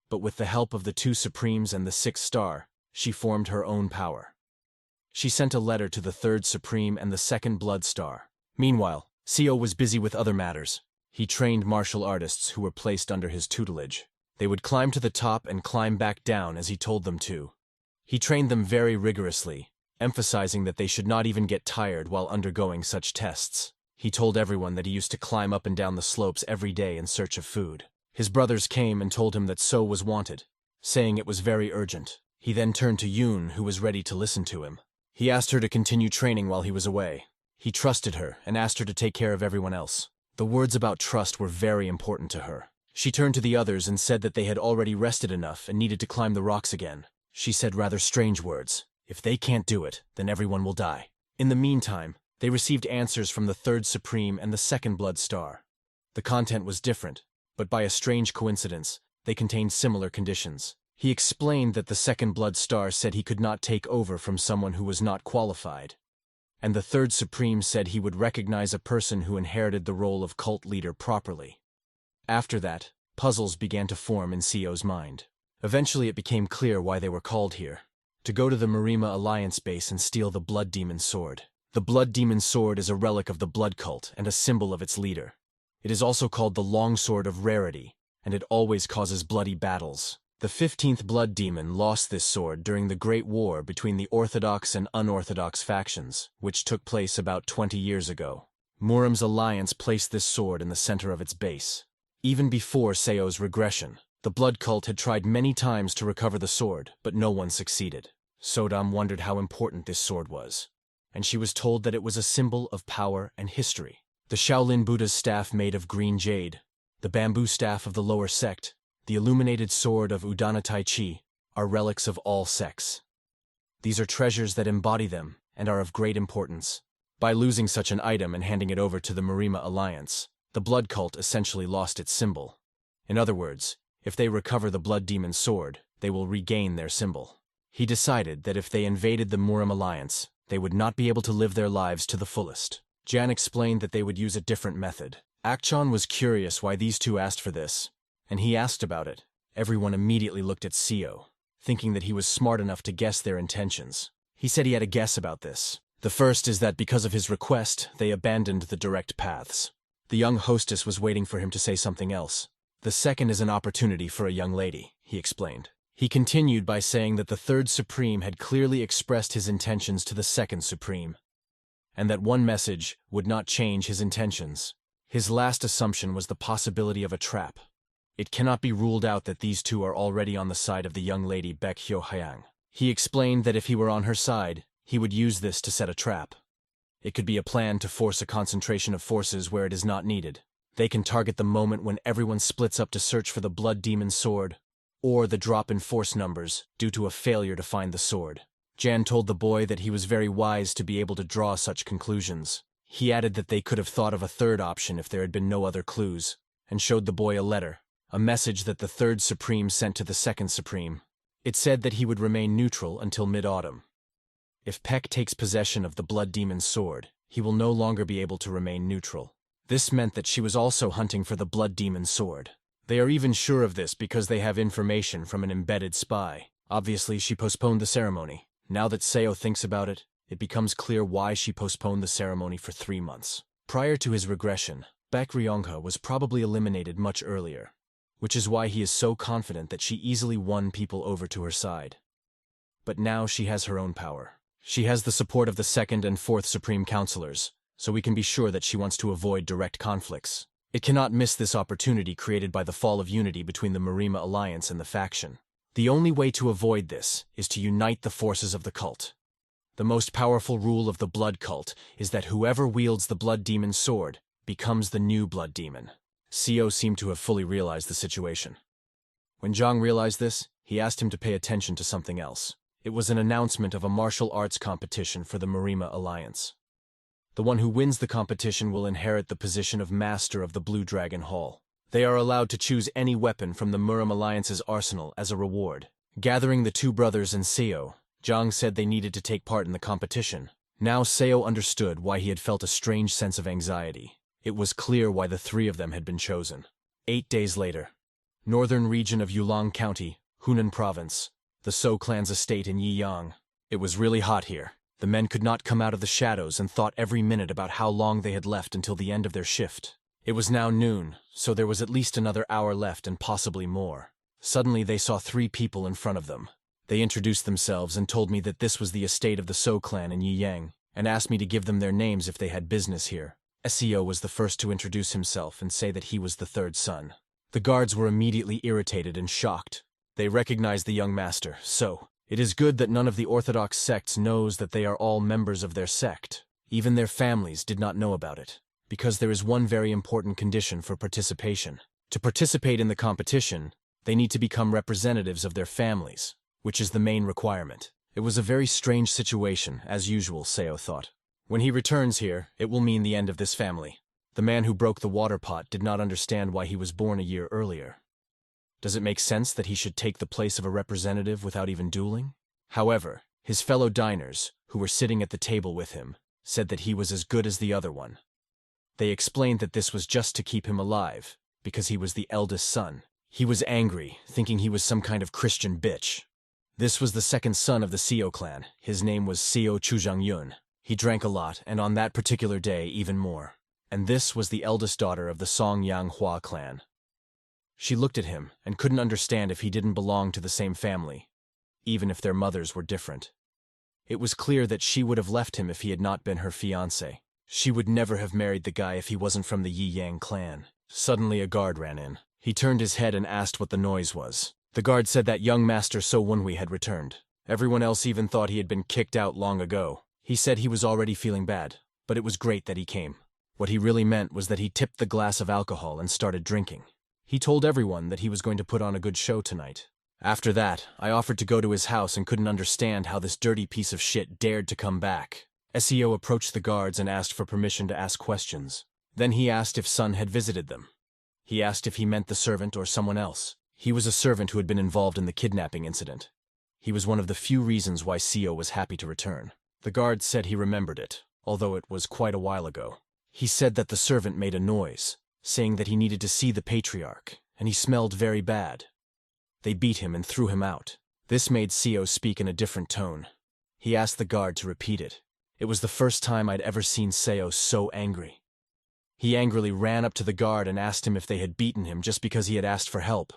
But with the help of the 2 Supremes and the 6th Star, she formed her own power. She sent a letter to the 3rd Supreme and the 2nd Blood Star. Meanwhile, Seo was busy with other matters. He trained martial artists who were placed under his tutelage. They would climb to the top and climb back down as he told them to. He trained them very rigorously, emphasizing that they should not even get tired while undergoing such tests. He told everyone that he used to climb up and down the slopes every day in search of food. His brothers came and told him that So was wanted, saying it was very urgent. He then turned to Yoon, who was ready to listen to him. He asked her to continue training while he was away. He trusted her and asked her to take care of everyone else. The words about trust were very important to her. She turned to the others and said that they had already rested enough and needed to climb the rocks again. She said rather strange words. If they can't do it, then everyone will die. In the meantime, they received answers from the 3rd Supreme and the 2nd Blood Star. The content was different, but by a strange coincidence, they contained similar conditions. He explained that the 2nd Blood Star said he could not take over from someone who was not qualified, and the 3rd Supreme said he would recognize a person who inherited the role of cult leader properly. After that, puzzles began to form in Seo's mind. Eventually it became clear why they were called here. To go to the Marima Alliance base and steal the Blood Demon Sword. The Blood Demon Sword is a relic of the blood cult and a symbol of its leader. It is also called the Long Sword of Rarity, and it always causes bloody battles. The 15th Blood Demon lost this sword during the Great War between the Orthodox and unorthodox factions, which took place about 20 years ago. Murim's alliance placed this sword in the center of its base. Even before Seo's regression, the blood cult had tried many times to recover the sword, but no one succeeded. Sodam wondered how important this sword was, and she was told that it was a symbol of power and history. The Shaolin Buddha's staff made of green jade, the bamboo staff of the lower sect, the illuminated sword of Udana Tai Chi, are relics of all sects. These are treasures that embody them and are of great importance. By losing such an item and handing it over to the Marima Alliance, the blood cult essentially lost its symbol. In other words, if they recover the Blood Demon Sword, they will regain their symbol. He decided that if they invaded the Murim Alliance, they would not be able to live their lives to the fullest. Jan explained that they would use a different method. Akchon was curious why these two asked for this, and he asked about it. Everyone immediately looked at Seo, thinking that he was smart enough to guess their intentions. He said he had a guess about this. The first is that because of his request, they abandoned the direct paths. The young hostess was waiting for him to say something else. The second is an opportunity for a young lady, he explained. He continued by saying that the 3rd Supreme had clearly expressed his intentions to the 2nd Supreme, and that one message would not change his intentions. His last assumption was the possibility of a trap. It cannot be ruled out that these two are already on the side of the young lady Baek Hyo-hyang. He explained that if he were on her side, he would use this to set a trap. It could be a plan to force a concentration of forces where it is not needed. They can target the moment when everyone splits up to search for the blood demon sword, or the drop in force numbers due to a failure to find the sword. Jan told the boy that he was very wise to be able to draw such conclusions. He added that they could have thought of a third option if there had been no other clues, and showed the boy a letter, a message that the third Supreme sent to the second Supreme. It said that he would remain neutral until mid-autumn. If Peck takes possession of the blood demon's sword, he will no longer be able to remain neutral. This meant that she was also hunting for the blood demon's sword. They are even sure of this because they have information from an embedded spy. Obviously, she postponed the ceremony. Now that Seo thinks about it, it becomes clear why she postponed the ceremony for 3 months. Prior to his regression, Baek Ryongha was probably eliminated much earlier, which is why he is so confident that she easily won people over to her side. But now she has her own power. She has the support of the second and fourth Supreme Counselors, so we can be sure that she wants to avoid direct conflicts. It cannot miss this opportunity created by the fall of unity between the Marima Alliance and the faction. The only way to avoid this is to unite the forces of the cult. The most powerful rule of the blood cult is that whoever wields the blood demon's sword becomes the new blood demon. Seo seemed to have fully realized the situation. When Zhang realized this, he asked him to pay attention to something else. It was an announcement of a martial arts competition for the Marima Alliance. The one who wins the competition will inherit the position of Master of the Blue Dragon Hall. They are allowed to choose any weapon from the Murim Alliance's arsenal as a reward. Gathering the two brothers and Seo, Zhang said they needed to take part in the competition. Now Seo understood why he had felt a strange sense of anxiety. It was clear why the three of them had been chosen. 8 days later, northern region of Yulong County, Hunan Province, the So clan's estate in Yiyang. It was really hot here. The men could not come out of the shadows and thought every minute about how long they had left until the end of their shift. It was now noon, so there was at least another hour left and possibly more. Suddenly they saw 3 people in front of them. They introduced themselves and told me that this was the estate of the So clan in Yiyang, and asked me to give them their names if they had business here. Seo was the first to introduce himself and say that he was the third son. The guards were immediately irritated and shocked. They recognized the young master, so it is good that none of the orthodox sects knows that they are all members of their sect. Even their families did not know about it, because there is one very important condition for participation. To participate in the competition, they need to become representatives of their families, which is the main requirement. It was a very strange situation, as usual, Seo thought. When he returns here, it will mean the end of this family. The man who broke the water pot did not understand why he was born a year earlier. Does it make sense that he should take the place of a representative without even dueling? However, his fellow diners, who were sitting at the table with him, said that he was as good as the other one. They explained that this was just to keep him alive, because he was the eldest son. He was angry, thinking he was some kind of Christian bitch. This was the second son of the Seo clan. His name was Seo Chujang-yun. He drank a lot, and on that particular day even more. And this was the eldest daughter of the Song-Yang Hua clan. She looked at him and couldn't understand if he didn't belong to the same family, even if their mothers were different. It was clear that she would have left him if he had not been her fiancé. She would never have married the guy if he wasn't from the Yi Yang clan. Suddenly a guard ran in. He turned his head and asked what the noise was. The guard said that young Master So Wunhui had returned. Everyone else even thought he had been kicked out long ago. He said he was already feeling bad, but it was great that he came. What he really meant was that he tipped the glass of alcohol and started drinking. He told everyone that he was going to put on a good show tonight. After that, I offered to go to his house and couldn't understand how this dirty piece of shit dared to come back. Seo approached the guards and asked for permission to ask questions. Then he asked if Sun had visited them. He asked if he meant the servant or someone else. He was a servant who had been involved in the kidnapping incident. He was one of the few reasons why Seo was happy to return. The guard said he remembered it, although it was quite a while ago. He said that the servant made a noise, saying that he needed to see the patriarch, and he smelled very bad. They beat him and threw him out. This made Seo speak in a different tone. He asked the guard to repeat it. It was the first time I'd ever seen Seo so angry. He angrily ran up to the guard and asked him if they had beaten him just because he had asked for help.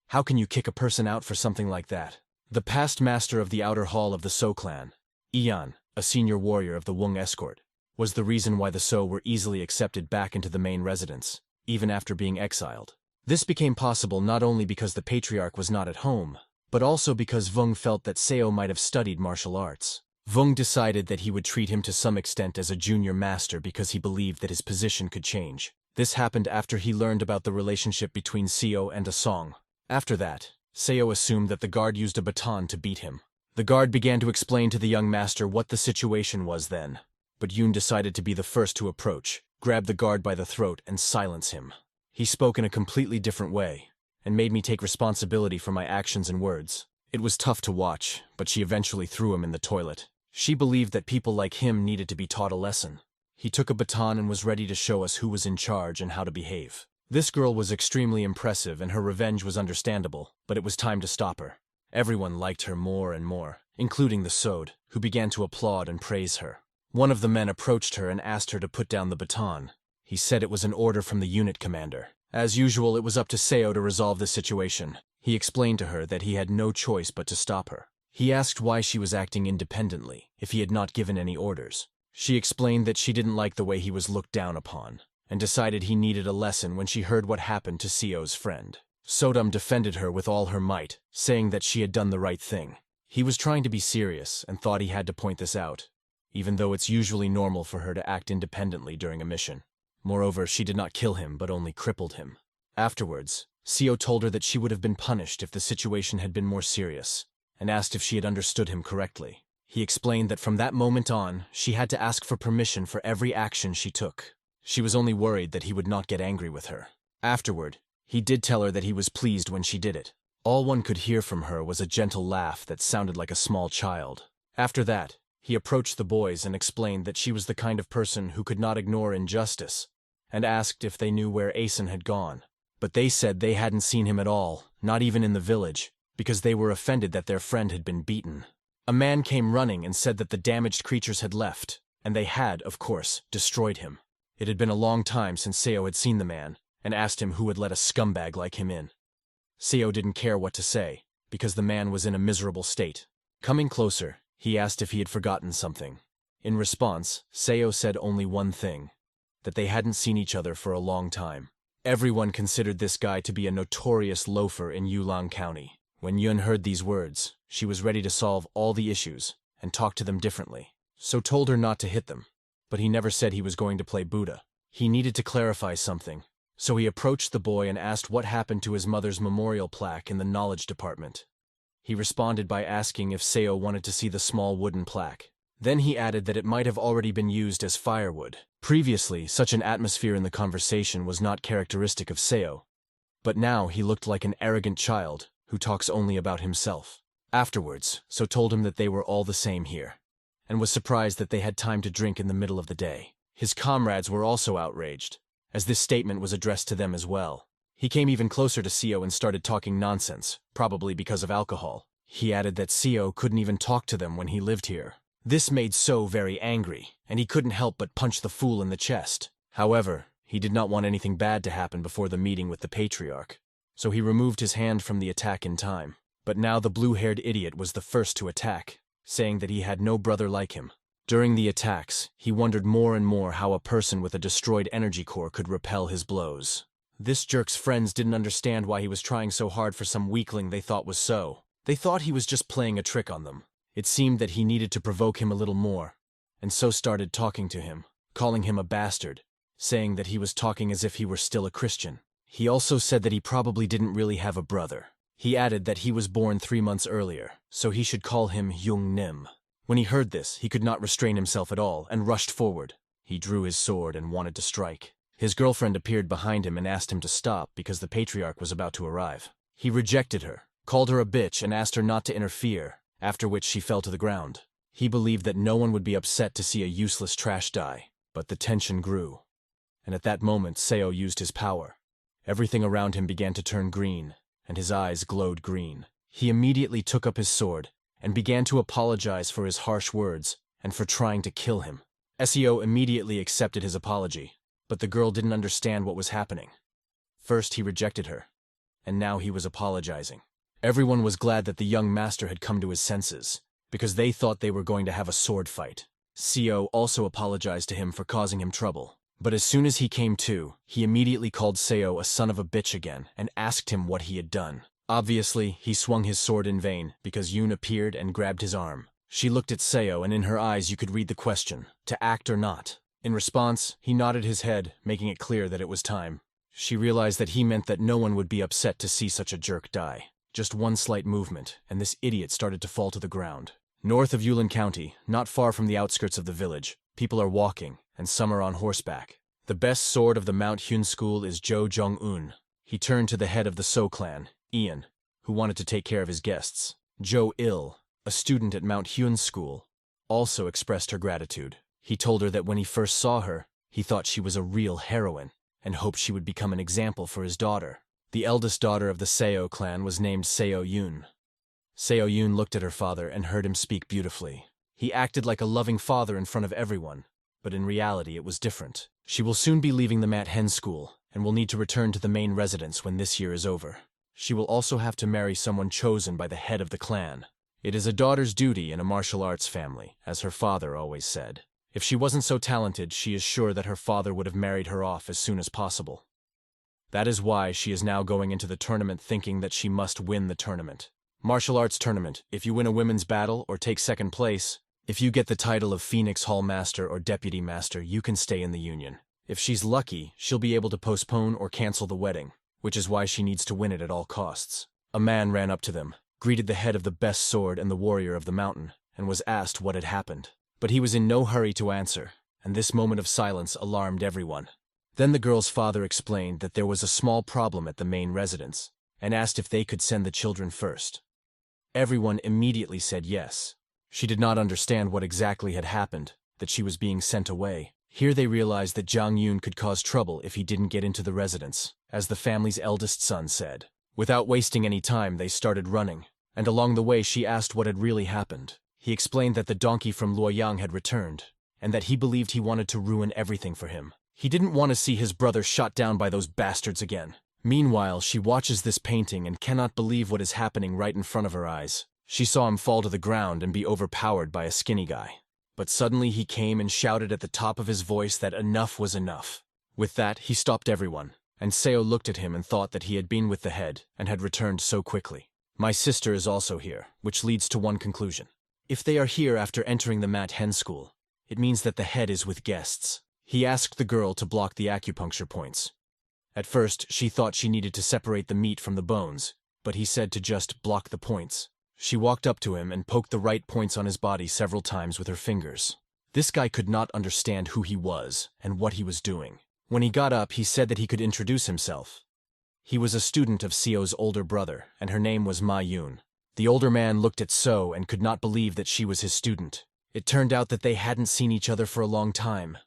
How can you kick a person out for something like that? The past master of the outer hall of the So clan, Ian, a senior warrior of the Wung escort, was the reason why the So were easily accepted back into the main residence, even after being exiled. This became possible not only because the patriarch was not at home, but also because Vung felt that Seo might have studied martial arts. Vung decided that he would treat him to some extent as a junior master because he believed that his position could change. This happened after he learned about the relationship between Seo and Asong. After that, Seo assumed that the guard used a baton to beat him. The guard began to explain to the young master what the situation was then, but Yoon decided to be the first to approach, grab the guard by the throat, and silence him. He spoke in a completely different way, and made me take responsibility for my actions and words. It was tough to watch, but she eventually threw him in the toilet. She believed that people like him needed to be taught a lesson. He took a baton and was ready to show us who was in charge and how to behave. This girl was extremely impressive and her revenge was understandable, but it was time to stop her. Everyone liked her more and more, including the Sode, who began to applaud and praise her. One of the men approached her and asked her to put down the baton. He said it was an order from the unit commander. As usual, it was up to Seo to resolve the situation. He explained to her that he had no choice but to stop her. He asked why she was acting independently, if he had not given any orders. She explained that she didn't like the way he was looked down upon, and decided he needed a lesson when she heard what happened to Seo's friend. Sodom defended her with all her might, saying that she had done the right thing. He was trying to be serious and thought he had to point this out, even though it's usually normal for her to act independently during a mission. Moreover, she did not kill him, but only crippled him. Afterwards, Seo told her that she would have been punished if the situation had been more serious, and asked if she had understood him correctly. He explained that from that moment on, she had to ask for permission for every action she took. She was only worried that he would not get angry with her. Afterward, he did tell her that he was pleased when she did it. All one could hear from her was a gentle laugh that sounded like a small child. After that, he approached the boys and explained that she was the kind of person who could not ignore injustice, and asked if they knew where Asen had gone. But they said they hadn't seen him at all, not even in the village, because they were offended that their friend had been beaten. A man came running and said that the damaged creatures had left, and they had, of course, destroyed him. It had been a long time since Seo had seen the man, and asked him who had let a scumbag like him in. Seo didn't care what to say, because the man was in a miserable state. Coming closer, he asked if he had forgotten something. In response, Seo said only one thing, that they hadn't seen each other for a long time. Everyone considered this guy to be a notorious loafer in Yulang County. When Yun heard these words, she was ready to solve all the issues and talk to them differently. So told her not to hit them, but he never said he was going to play Buddha. He needed to clarify something, so he approached the boy and asked what happened to his mother's memorial plaque in the knowledge department. He responded by asking if Seo wanted to see the small wooden plaque. Then he added that it might have already been used as firewood. Previously, such an atmosphere in the conversation was not characteristic of Seo, but now he looked like an arrogant child who talks only about himself. Afterwards, So told him that they were all the same here, and was surprised that they had time to drink in the middle of the day. His comrades were also outraged, as this statement was addressed to them as well. He came even closer to Seo and started talking nonsense, probably because of alcohol. He added that Seo couldn't even talk to them when he lived here. This made So very angry, and he couldn't help but punch the fool in the chest. However, he did not want anything bad to happen before the meeting with the patriarch, so he removed his hand from the attack in time. But now the blue-haired idiot was the first to attack, saying that he had no brother like him. During the attacks, he wondered more and more how a person with a destroyed energy core could repel his blows. This jerk's friends didn't understand why he was trying so hard for some weakling they thought was So. They thought he was just playing a trick on them. It seemed that he needed to provoke him a little more, and So started talking to him, calling him a bastard, saying that he was talking as if he were still a Christian. He also said that he probably didn't really have a brother. He added that he was born 3 months earlier, so he should call him Jung Nim. When he heard this, he could not restrain himself at all and rushed forward. He drew his sword and wanted to strike. His girlfriend appeared behind him and asked him to stop because the patriarch was about to arrive. He rejected her, called her a bitch, and asked her not to interfere, after which she fell to the ground. He believed that no one would be upset to see a useless trash die, but the tension grew. And at that moment, Seo used his power. Everything around him began to turn green, and his eyes glowed green. He immediately took up his sword and began to apologize for his harsh words and for trying to kill him. Seo immediately accepted his apology, but the girl didn't understand what was happening. First he rejected her, and now he was apologizing. Everyone was glad that the young master had come to his senses, because they thought they were going to have a sword fight. Seo also apologized to him for causing him trouble. But as soon as he came to, he immediately called Seo a son of a bitch again and asked him what he had done. Obviously, he swung his sword in vain because Yoon appeared and grabbed his arm. She looked at Seo and in her eyes you could read the question, to act or not. In response, he nodded his head, making it clear that it was time. She realized that he meant that no one would be upset to see such a jerk die. Just one slight movement, and this idiot started to fall to the ground. North of Yulin County, not far from the outskirts of the village, people are walking, and some are on horseback. The best sword of the Mount Hyun school is Jo Jong-un. He turned to the head of the So clan, Ian, who wanted to take care of his guests. Jo Il, a student at Mount Hyun school, also expressed her gratitude. He told her that when he first saw her, he thought she was a real heroine, and hoped she would become an example for his daughter. The eldest daughter of the Seo clan was named Seo Yoon. Seo Yoon looked at her father and heard him speak beautifully. He acted like a loving father in front of everyone, but in reality it was different. She will soon be leaving the Mat Hen school, and will need to return to the main residence when this year is over. She will also have to marry someone chosen by the head of the clan. It is a daughter's duty in a martial arts family, as her father always said. If she wasn't so talented, she is sure that her father would have married her off as soon as possible. That is why she is now going into the tournament thinking that she must win the tournament. Martial arts tournament, if you win a women's battle or take second place, if you get the title of Phoenix Hall Master or Deputy Master, you can stay in the union. If she's lucky, she'll be able to postpone or cancel the wedding, which is why she needs to win it at all costs. A man ran up to them, greeted the head of the best sword and the warrior of the mountain, and was asked what had happened. But he was in no hurry to answer, and this moment of silence alarmed everyone. Then the girl's father explained that there was a small problem at the main residence, and asked if they could send the children first. Everyone immediately said yes. She did not understand what exactly had happened, that she was being sent away. Here they realized that Jang Yoon could cause trouble if he didn't get into the residence, as the family's eldest son said. Without wasting any time, they started running, and along the way she asked what had really happened. He explained that the donkey from Luoyang had returned, and that he believed he wanted to ruin everything for him. He didn't want to see his brother shot down by those bastards again. Meanwhile, she watches this painting and cannot believe what is happening right in front of her eyes. She saw him fall to the ground and be overpowered by a skinny guy. But suddenly he came and shouted at the top of his voice that enough was enough. With that, he stopped everyone, and Seo looked at him and thought that he had been with the head and had returned so quickly. My sister is also here, which leads to one conclusion. If they are here after entering the Mat Hen school, it means that the head is with guests. He asked the girl to block the acupuncture points. At first, she thought she needed to separate the meat from the bones, but he said to just block the points. She walked up to him and poked the right points on his body several times with her fingers. This guy could not understand who he was and what he was doing. When he got up, he said that he could introduce himself. He was a student of Seo's older brother, and her name was Ma Yoon. The older man looked at So and could not believe that she was his student. It turned out that they hadn't seen each other for a long time,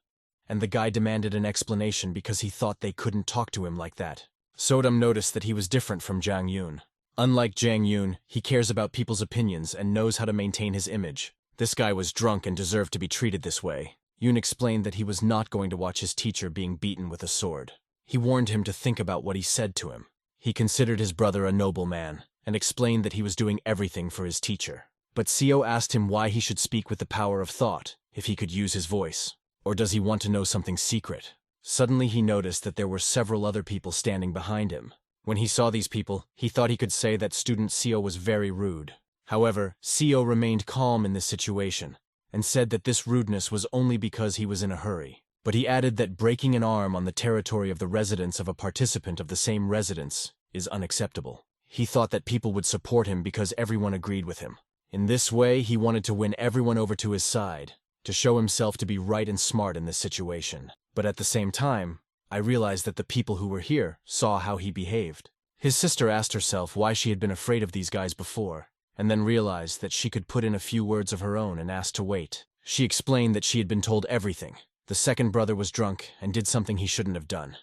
and the guy demanded an explanation because he thought they couldn't talk to him like that. Sodam noticed that he was different from Jang Yoon. Unlike Jang Yoon, he cares about people's opinions and knows how to maintain his image. This guy was drunk and deserved to be treated this way. Yoon explained that he was not going to watch his teacher being beaten with a sword. He warned him to think about what he said to him. He considered his brother a noble man, and explained that he was doing everything for his teacher. But Seo asked him why he should speak with the power of thought, if he could use his voice. Or does he want to know something secret? Suddenly he noticed that there were several other people standing behind him. When he saw these people, he thought he could say that student Seo was very rude. However, Seo remained calm in this situation, and said that this rudeness was only because he was in a hurry. But he added that breaking an arm on the territory of the residence of a participant of the same residence is unacceptable. He thought that people would support him because everyone agreed with him. In this way, he wanted to win everyone over to his side, to show himself to be right and smart in this situation. But at the same time, I realized that the people who were here saw how he behaved. His sister asked herself why she had been afraid of these guys before, and then realized that she could put in a few words of her own and asked to wait. She explained that she had been told everything. The second brother was drunk and did something he shouldn't have done.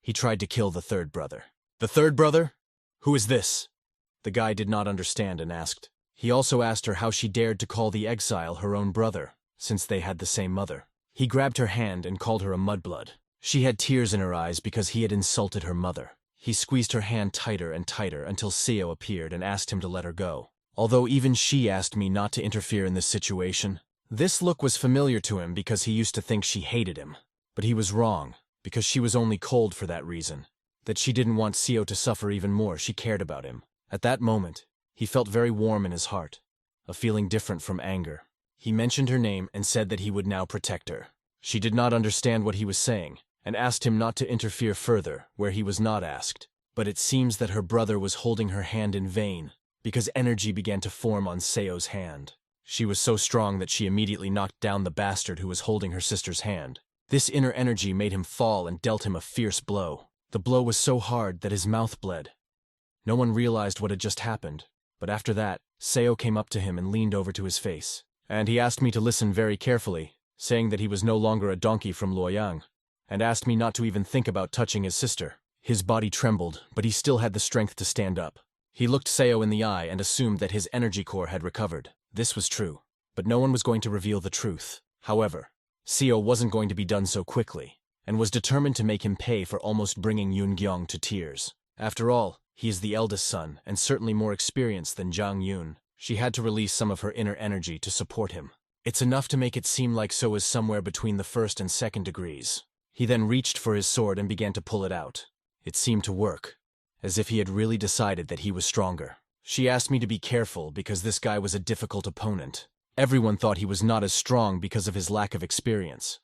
He tried to kill the third brother. The third brother? Who is this? The guy did not understand and asked. He also asked her how she dared to call the exile her own brother, since they had the same mother. He grabbed her hand and called her a mudblood. She had tears in her eyes because he had insulted her mother. He squeezed her hand tighter and tighter until Seo appeared and asked him to let her go. Although even she asked me not to interfere in this situation, This look was familiar to him because he used to think she hated him. But he was wrong, because she was only cold for that reason. That she didn't want Seo to suffer even more, she cared about him. At that moment, he felt very warm in his heart, a feeling different from anger. He mentioned her name and said that he would now protect her. She did not understand what he was saying, and asked him not to interfere further where he was not asked. But it seems that her brother was holding her hand in vain, because energy began to form on Seo's hand. She was so strong that she immediately knocked down the bastard who was holding her sister's hand. This inner energy made him fall and dealt him a fierce blow. The blow was so hard that his mouth bled. No one realized what had just happened, but after that, Seo came up to him and leaned over to his face. And he asked me to listen very carefully, saying that he was no longer a donkey from Luoyang, and asked me not to even think about touching his sister. His body trembled, but he still had the strength to stand up. He looked Seo in the eye and assumed that his energy core had recovered. This was true, but no one was going to reveal the truth. However, Seo wasn't going to be done so quickly, and was determined to make him pay for almost bringing Yoon Gyeong to tears. After all, he is the eldest son, and certainly more experienced than Jang Yoon. She had to release some of her inner energy to support him. It's enough to make it seem like So is somewhere between the first and second degrees. He then reached for his sword and began to pull it out. It seemed to work, as if he had really decided that he was stronger. She asked me to be careful because this guy was a difficult opponent. Everyone thought he was not as strong because of his lack of experience.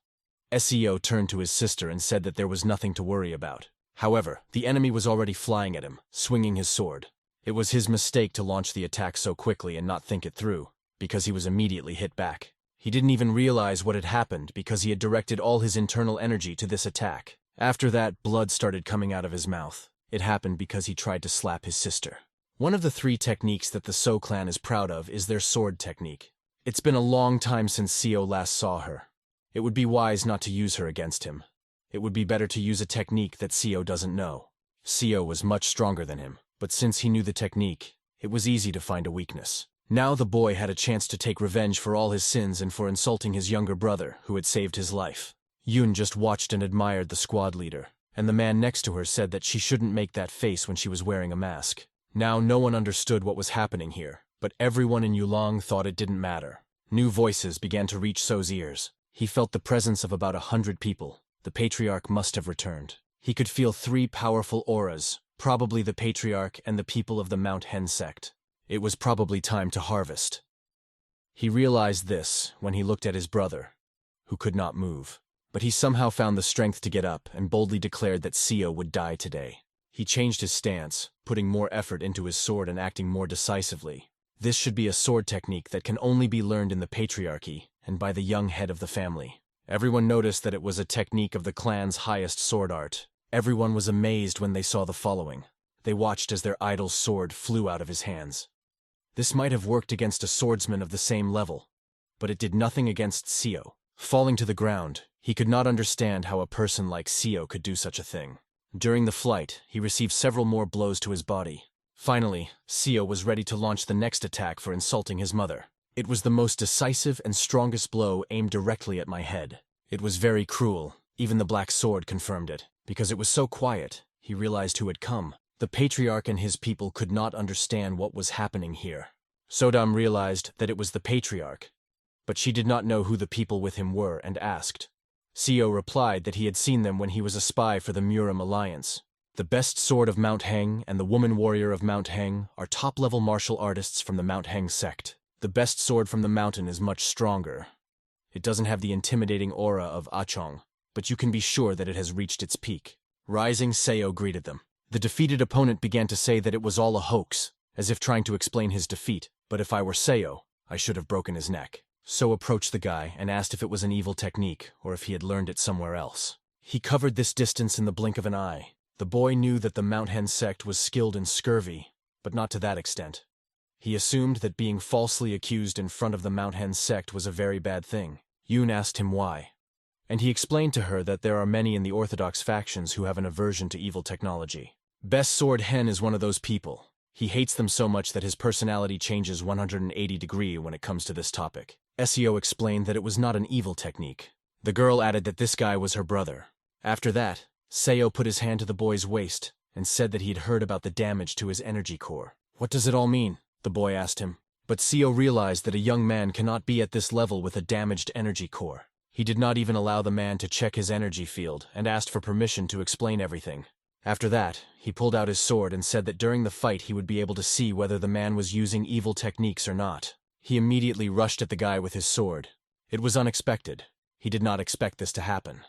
Seo turned to his sister and said that there was nothing to worry about. However, the enemy was already flying at him, swinging his sword. It was his mistake to launch the attack so quickly and not think it through, because he was immediately hit back. He didn't even realize what had happened because he had directed all his internal energy to this attack. After that, blood started coming out of his mouth. It happened because he tried to slap his sister. One of the 3 techniques that the So clan is proud of is their sword technique. It's been a long time since Seo last saw her. It would be wise not to use her against him. It would be better to use a technique that Seo doesn't know. Seo was much stronger than him, but since he knew the technique, it was easy to find a weakness. Now the boy had a chance to take revenge for all his sins and for insulting his younger brother, who had saved his life. Yoon just watched and admired the squad leader, and the man next to her said that she shouldn't make that face when she was wearing a mask. Now no one understood what was happening here, but everyone in Yulong thought it didn't matter. New voices began to reach So's ears. He felt the presence of about 100 people. The patriarch must have returned. He could feel 3 powerful auras, probably the patriarch and the people of the Mount Hen sect. It was probably time to harvest. He realized this when he looked at his brother, who could not move. But he somehow found the strength to get up and boldly declared that Seo would die today. He changed his stance, putting more effort into his sword and acting more decisively. This should be a sword technique that can only be learned in the patriarchy and by the young head of the family. Everyone noticed that it was a technique of the clan's highest sword art. Everyone was amazed when they saw the following. They watched as their idol's sword flew out of his hands. This might have worked against a swordsman of the same level, but it did nothing against Seo. Falling to the ground, he could not understand how a person like Seo could do such a thing. During the flight, he received several more blows to his body. Finally, Seo was ready to launch the next attack for insulting his mother. It was the most decisive and strongest blow aimed directly at my head. It was very cruel. Even the black sword confirmed it. Because it was so quiet, he realized who had come. The patriarch and his people could not understand what was happening here. Sodam realized that it was the patriarch, but she did not know who the people with him were and asked. Seo replied that he had seen them when he was a spy for the Murim Alliance. The best sword of Mount Heng and the woman warrior of Mount Heng are top-level martial artists from the Mount Heng sect. The best sword from the mountain is much stronger. It doesn't have the intimidating aura of Achong, but you can be sure that it has reached its peak. Rising, Seo greeted them. The defeated opponent began to say that it was all a hoax, as if trying to explain his defeat, but if I were Seo, I should have broken his neck. So approached the guy and asked if it was an evil technique or if he had learned it somewhere else. He covered this distance in the blink of an eye. The boy knew that the Mount Hen sect was skilled in scurvy, but not to that extent. He assumed that being falsely accused in front of the Mount Hen sect was a very bad thing. Yoon asked him why, and he explained to her that there are many in the Orthodox factions who have an aversion to evil technology. Best Sword Hen is one of those people. He hates them so much that his personality changes 180 degrees when it comes to this topic. Seo explained that it was not an evil technique. The girl added that this guy was her brother. After that, Seo put his hand to the boy's waist and said that he had heard about the damage to his energy core. What does it all mean? The boy asked him. But Seo realized that a young man cannot be at this level with a damaged energy core. He did not even allow the man to check his energy field and asked for permission to explain everything. After that, he pulled out his sword and said that during the fight he would be able to see whether the man was using evil techniques or not. He immediately rushed at the guy with his sword. It was unexpected. He did not expect this to happen.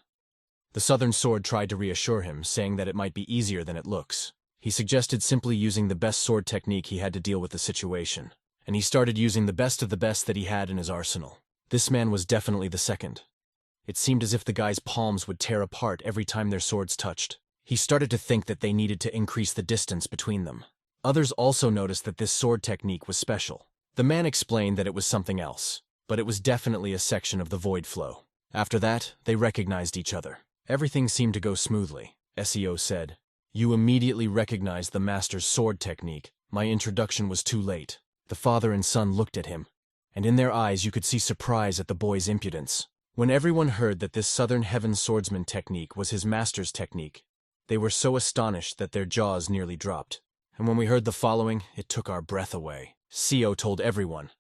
The Southern Sword tried to reassure him, saying that it might be easier than it looks. He suggested simply using the best sword technique he had to deal with the situation, and he started using the best of the best that he had in his arsenal. This man was definitely the second. It seemed as if the guy's palms would tear apart every time their swords touched. He started to think that they needed to increase the distance between them. Others also noticed that this sword technique was special. The man explained that it was something else, but it was definitely a section of the void flow. After that, they recognized each other. Everything seemed to go smoothly. Seo said, "You immediately recognized the master's sword technique. My introduction was too late." The father and son looked at him, and in their eyes you could see surprise at the boy's impudence. When everyone heard that this Southern Heaven swordsman technique was his master's technique, they were so astonished that their jaws nearly dropped. And when we heard the following, it took our breath away. Seo told everyone,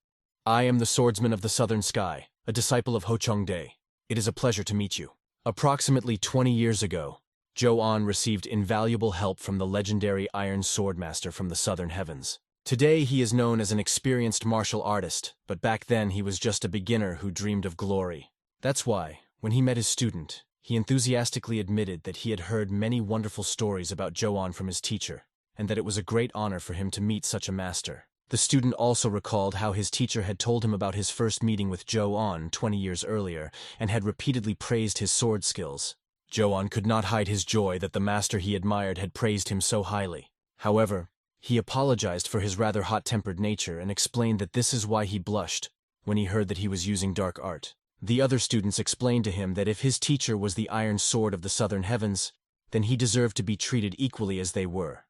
"I am the swordsman of the Southern Sky, a disciple of Ho Chong-dae. It is a pleasure to meet you." Approximately 20 years ago, Jo-on received invaluable help from the legendary Iron Swordmaster from the Southern Heavens. Today he is known as an experienced martial artist, but back then he was just a beginner who dreamed of glory. That's why, when he met his student, he enthusiastically admitted that he had heard many wonderful stories about Jo-on from his teacher, and that it was a great honor for him to meet such a master. The student also recalled how his teacher had told him about his first meeting with Jo-on 20 years earlier, and had repeatedly praised his sword skills. Jo-on could not hide his joy that the master he admired had praised him so highly. However, he apologized for his rather hot-tempered nature and explained that this is why he blushed when he heard that he was using dark art. The other students explained to him that if his teacher was the Iron Sword of the Southern Heavens, then he deserved to be treated equally as they were.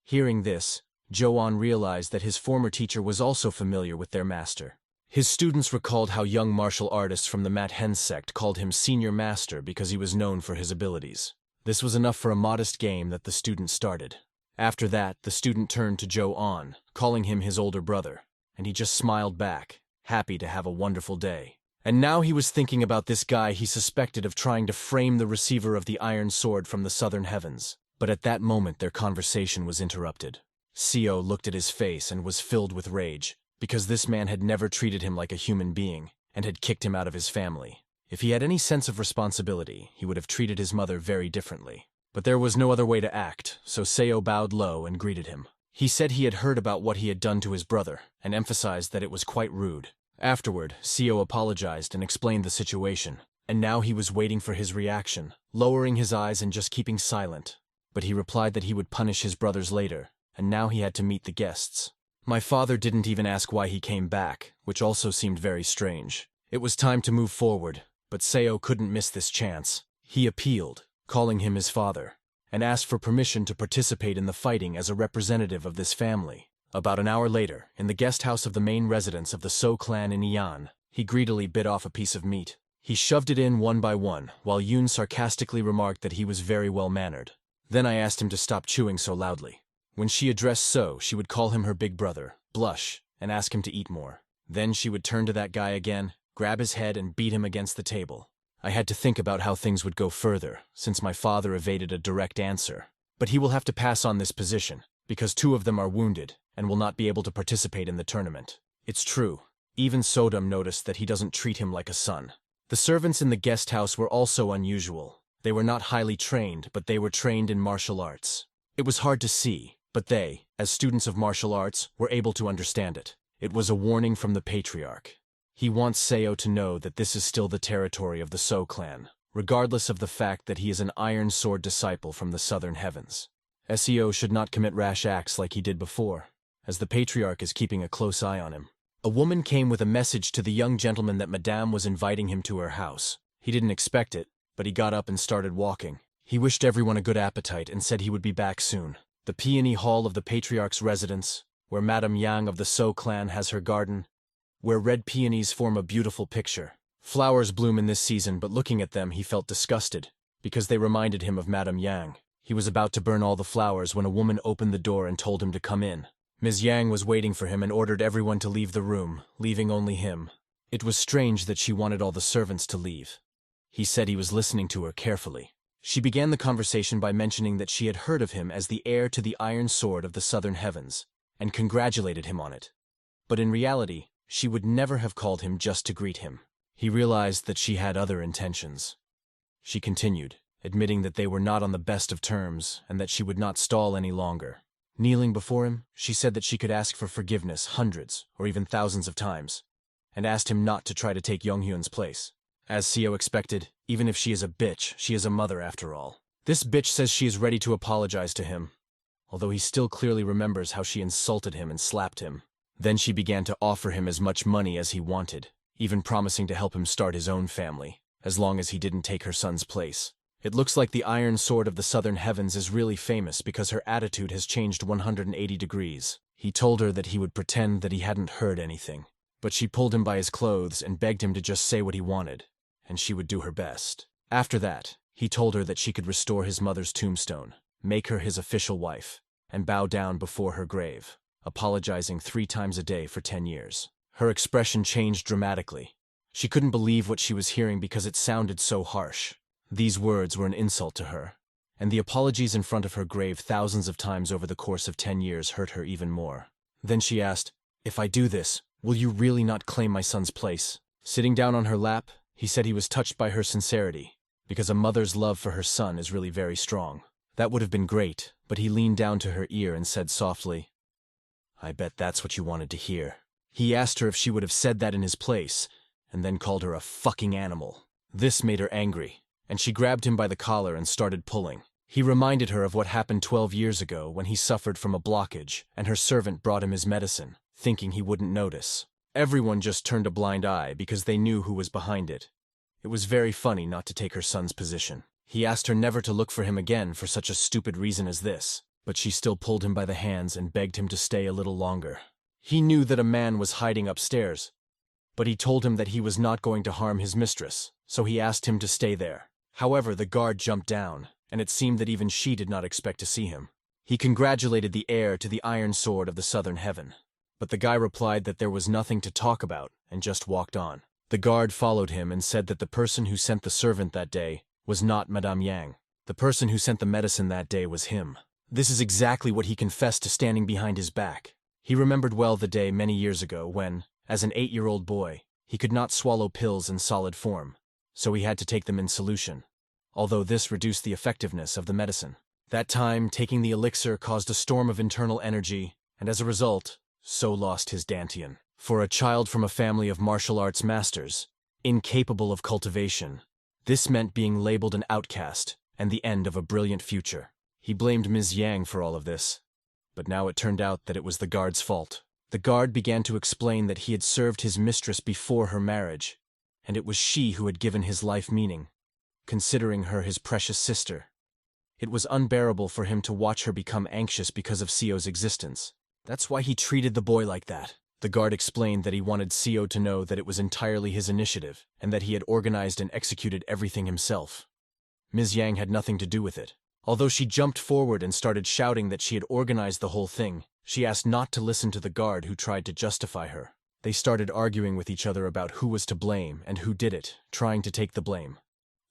Hearing this, Jo-on realized that his former teacher was also familiar with their master. His students recalled how young martial artists from the Mat-Hen sect called him Senior Master because he was known for his abilities. This was enough for a modest game that the student started. After that, the student turned to Jo-on, calling him his older brother, and he just smiled back, happy to have a wonderful day. And now he was thinking about this guy he suspected of trying to frame the receiver of the Iron Sword from the Southern Heavens. But at that moment their conversation was interrupted. Seo looked at his face and was filled with rage, because this man had never treated him like a human being, and had kicked him out of his family. If he had any sense of responsibility, he would have treated his mother very differently. But there was no other way to act, so Seo bowed low and greeted him. He said he had heard about what he had done to his brother, and emphasized that it was quite rude. Afterward, Seo apologized and explained the situation, and now he was waiting for his reaction, lowering his eyes and just keeping silent. But he replied that he would punish his brothers later, and now he had to meet the guests. My father didn't even ask why he came back, which also seemed very strange. It was time to move forward, but Seo couldn't miss this chance. He appealed, calling him his father, and asked for permission to participate in the fighting as a representative of this family. About an hour later, in the guest house of the main residence of the So clan in Ian, he greedily bit off a piece of meat. He shoved it in one by one, while Yoon sarcastically remarked that he was very well-mannered. Then I asked him to stop chewing so loudly. When she addressed So, she would call him her big brother, blush, and ask him to eat more. Then she would turn to that guy again, grab his head and beat him against the table. I had to think about how things would go further, since my father evaded a direct answer. But he will have to pass on this position, because 2 of them are wounded, and will not be able to participate in the tournament. It's true. Even Sodom noticed that he doesn't treat him like a son. The servants in the guest house were also unusual. They were not highly trained, but they were trained in martial arts. It was hard to see, but they, as students of martial arts, were able to understand it. It was a warning from the patriarch. He wants Seo to know that this is still the territory of the So clan, regardless of the fact that he is an Iron Sword disciple from the Southern Heavens. Seo should not commit rash acts like he did before, as the patriarch is keeping a close eye on him. A woman came with a message to the young gentleman that Madame was inviting him to her house. He didn't expect it, but he got up and started walking. He wished everyone a good appetite and said he would be back soon. The peony hall of the patriarch's residence, where Madame Yang of the So clan has her garden, where red peonies form a beautiful picture. Flowers bloom in this season, but looking at them he felt disgusted, because they reminded him of Madame Yang. He was about to burn all the flowers when a woman opened the door and told him to come in. Ms. Yang was waiting for him and ordered everyone to leave the room, leaving only him. It was strange that she wanted all the servants to leave. He said he was listening to her carefully. She began the conversation by mentioning that she had heard of him as the heir to the iron sword of the southern heavens, and congratulated him on it. But in reality, she would never have called him just to greet him. He realized that she had other intentions. She continued, admitting that they were not on the best of terms and that she would not stall any longer. Kneeling before him, she said that she could ask for forgiveness hundreds or even thousands of times, and asked him not to try to take Yonghyun's place. As Seo expected, even if she is a bitch, she is a mother after all. This bitch says she is ready to apologize to him, although he still clearly remembers how she insulted him and slapped him. Then she began to offer him as much money as he wanted, even promising to help him start his own family, as long as he didn't take her son's place. It looks like the Iron Sword of the Southern Heavens is really famous because her attitude has changed 180 degrees. He told her that he would pretend that he hadn't heard anything, but she pulled him by his clothes and begged him to just say what he wanted, and she would do her best. After that, he told her that she could restore his mother's tombstone, make her his official wife, and bow down before her grave, apologizing 3 times a day for 10 years. Her expression changed dramatically. She couldn't believe what she was hearing because it sounded so harsh. These words were an insult to her, and the apologies in front of her grave thousands of times over the course of 10 years hurt her even more. Then she asked, "If I do this, will you really not claim my son's place?" Sitting down on her lap, he said he was touched by her sincerity, because a mother's love for her son is really very strong. That would have been great, but he leaned down to her ear and said softly, "I bet that's what you wanted to hear." He asked her if she would have said that in his place, and then called her a fucking animal. This made her angry, and she grabbed him by the collar and started pulling. He reminded her of what happened 12 years ago when he suffered from a blockage, and her servant brought him his medicine, thinking he wouldn't notice. Everyone just turned a blind eye because they knew who was behind it. It was very funny not to take her son's position. He asked her never to look for him again for such a stupid reason as this, but she still pulled him by the hands and begged him to stay a little longer. He knew that a man was hiding upstairs, but he told him that he was not going to harm his mistress, so he asked him to stay there. However, the guard jumped down, and it seemed that even she did not expect to see him. He congratulated the heir to the Iron Sword of the Southern Heaven, but the guy replied that there was nothing to talk about and just walked on. The guard followed him and said that the person who sent the servant that day was not Madame Yang. The person who sent the medicine that day was him. This is exactly what he confessed to standing behind his back. He remembered well the day many years ago when, as an 8-year-old boy, he could not swallow pills in solid form, so he had to take them in solution, although this reduced the effectiveness of the medicine. That time, taking the elixir caused a storm of internal energy, and as a result, so lost his Dantian. For a child from a family of martial arts masters, incapable of cultivation, this meant being labeled an outcast and the end of a brilliant future. He blamed Ms. Yang for all of this, but now it turned out that it was the guard's fault. The guard began to explain that he had served his mistress before her marriage, and it was she who had given his life meaning, considering her his precious sister. It was unbearable for him to watch her become anxious because of Seo's existence. That's why he treated the boy like that. The guard explained that he wanted Seo to know that it was entirely his initiative, and that he had organized and executed everything himself. Ms. Yang had nothing to do with it. Although she jumped forward and started shouting that she had organized the whole thing, she asked not to listen to the guard who tried to justify her. They started arguing with each other about who was to blame and who did it, trying to take the blame.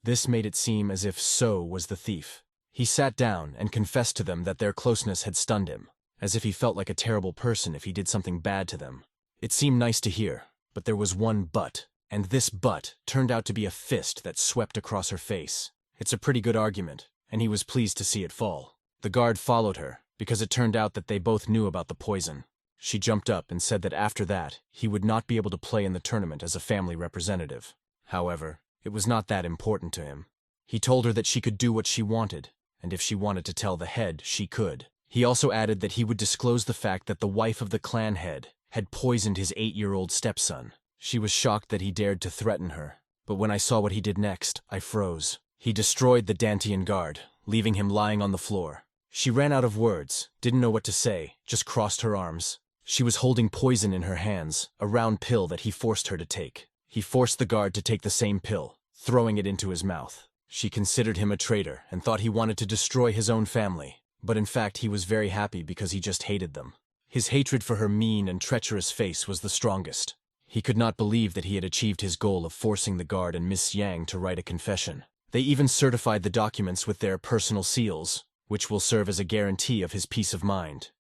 This made it seem as if So was the thief. He sat down and confessed to them that their closeness had stunned him, as if he felt like a terrible person if he did something bad to them. It seemed nice to hear, but there was one but, and this but turned out to be a fist that swept across her face. It's a pretty good argument, and he was pleased to see it fall. The guard followed her, because it turned out that they both knew about the poison. She jumped up and said that after that, he would not be able to play in the tournament as a family representative. However, it was not that important to him. He told her that she could do what she wanted, and if she wanted to tell the head, she could. He also added that he would disclose the fact that the wife of the clan head had poisoned his 8-year-old stepson. She was shocked that he dared to threaten her, but when I saw what he did next, I froze. He destroyed the Dantian guard, leaving him lying on the floor. She ran out of words, didn't know what to say, just crossed her arms. She was holding poison in her hands, a round pill that he forced her to take. He forced the guard to take the same pill, throwing it into his mouth. She considered him a traitor and thought he wanted to destroy his own family, but in fact he was very happy because he just hated them. His hatred for her mean and treacherous face was the strongest. He could not believe that he had achieved his goal of forcing the guard and Miss Yang to write a confession. They even certified the documents with their personal seals, which will serve as a guarantee of his peace of mind.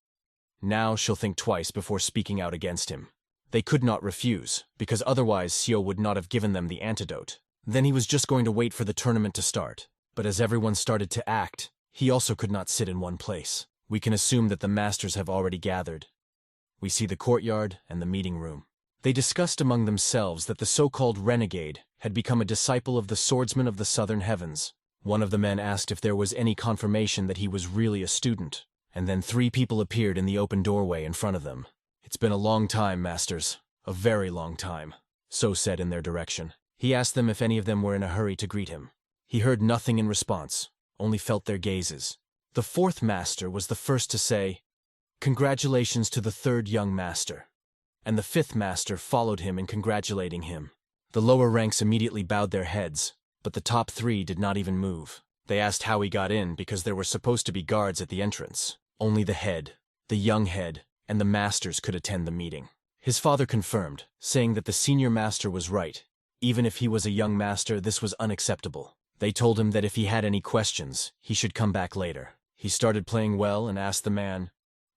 Now she'll think twice before speaking out against him. They could not refuse, because otherwise Seo would not have given them the antidote. Then he was just going to wait for the tournament to start. But as everyone started to act, he also could not sit in one place. We can assume that the masters have already gathered. We see the courtyard and the meeting room. They discussed among themselves that the so-called renegade had become a disciple of the swordsman of the southern heavens. One of the men asked if there was any confirmation that he was really a student, and then 3 people appeared in the open doorway in front of them. "It's been a long time, masters. A very long time," So said in their direction. He asked them if any of them were in a hurry to greet him. He heard nothing in response, only felt their gazes. The 4th master was the first to say, "Congratulations to the 3rd young master." And the 5th master followed him in congratulating him. The lower ranks immediately bowed their heads, but the top 3 did not even move. They asked how he got in because there were supposed to be guards at the entrance. Only the head, the young head, and the masters could attend the meeting. His father confirmed, saying that the senior master was right. Even if he was a young master, this was unacceptable. They told him that if he had any questions, he should come back later. He started playing well and asked the man,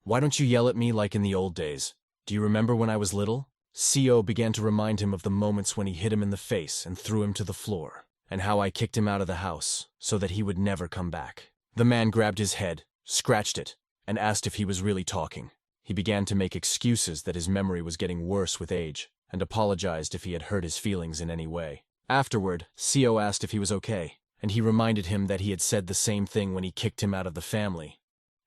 "Why don't you yell at me like in the old days? Do you remember when I was little?" Seo began to remind him of the moments when he hit him in the face and threw him to the floor, and how I kicked him out of the house so that he would never come back. The man grabbed his head, scratched it, and asked if he was really talking. He began to make excuses that his memory was getting worse with age, and apologized if he had hurt his feelings in any way. Afterward, Seo asked if he was okay, and he reminded him that he had said the same thing when he kicked him out of the family,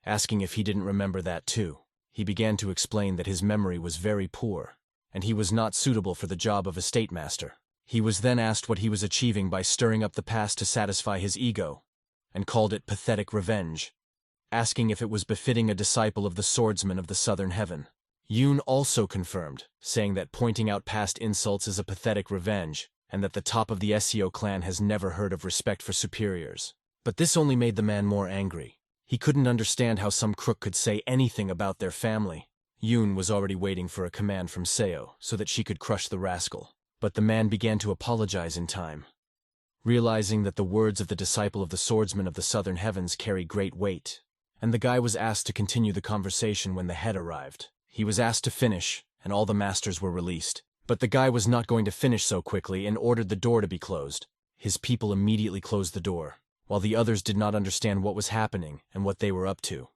asking if he didn't remember that too. He began to explain that his memory was very poor, and he was not suitable for the job of estate master. He was then asked what he was achieving by stirring up the past to satisfy his ego, and called it pathetic revenge, asking if it was befitting a disciple of the swordsman of the southern heaven. Yoon also confirmed, saying that pointing out past insults is a pathetic revenge, and that the top of the Seo clan has never heard of respect for superiors. But this only made the man more angry. He couldn't understand how some crook could say anything about their family. Yoon was already waiting for a command from Seo so that she could crush the rascal. But the man began to apologize in time, realizing that the words of the disciple of the swordsman of the southern heavens carry great weight. And the guy was asked to continue the conversation when the head arrived. He was asked to finish, and all the masters were released. But the guy was not going to finish so quickly and ordered the door to be closed. His people immediately closed the door, while the others did not understand what was happening and what they were up to.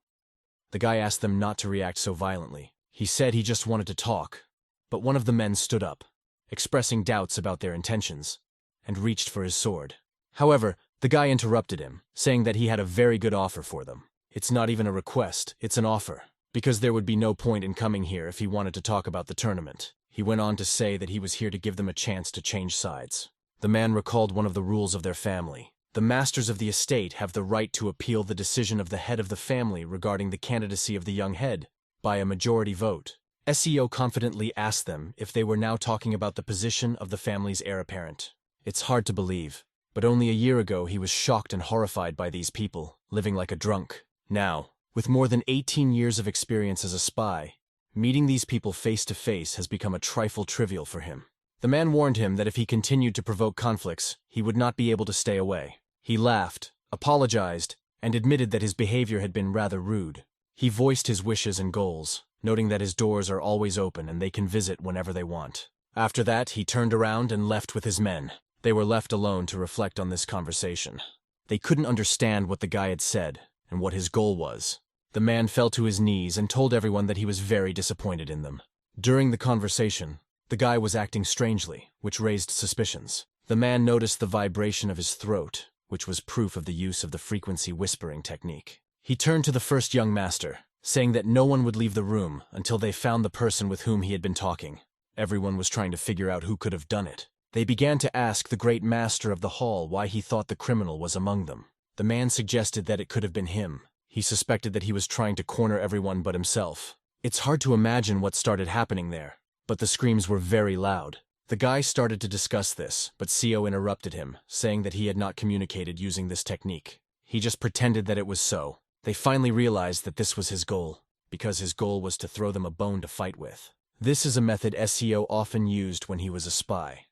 The guy asked them not to react so violently. He said he just wanted to talk, but one of the men stood up, expressing doubts about their intentions, and reached for his sword. However, the guy interrupted him, saying that he had a very good offer for them. "It's not even a request, it's an offer, because there would be no point in coming here if he wanted to talk about the tournament." He went on to say that he was here to give them a chance to change sides. The man recalled one of the rules of their family. The masters of the estate have the right to appeal the decision of the head of the family regarding the candidacy of the young head by a majority vote. Seo confidently asked them if they were now talking about the position of the family's heir apparent. It's hard to believe, but only a year ago he was shocked and horrified by these people, living like a drunk. Now, with more than 18 years of experience as a spy, meeting these people face to face has become a trifle trivial for him. The man warned him that if he continued to provoke conflicts, he would not be able to stay away. He laughed, apologized, and admitted that his behavior had been rather rude. He voiced his wishes and goals, noting that his doors are always open and they can visit whenever they want. After that, he turned around and left with his men. They were left alone to reflect on this conversation. They couldn't understand what the guy had said and what his goal was. The man fell to his knees and told everyone that he was very disappointed in them. During the conversation, the guy was acting strangely, which raised suspicions. The man noticed the vibration of his throat, which was proof of the use of the frequency whispering technique. He turned to the first young master, saying that no one would leave the room until they found the person with whom he had been talking. Everyone was trying to figure out who could have done it. They began to ask the great master of the hall why he thought the criminal was among them. The man suggested that it could have been him. He suspected that he was trying to corner everyone but himself. It's hard to imagine what started happening there, but the screams were very loud. The guy started to discuss this, but Seo interrupted him, saying that he had not communicated using this technique. He just pretended that it was so. They finally realized that this was his goal. because his goal was to throw them a bone to fight with. This is a method SEO often used when he was a spy.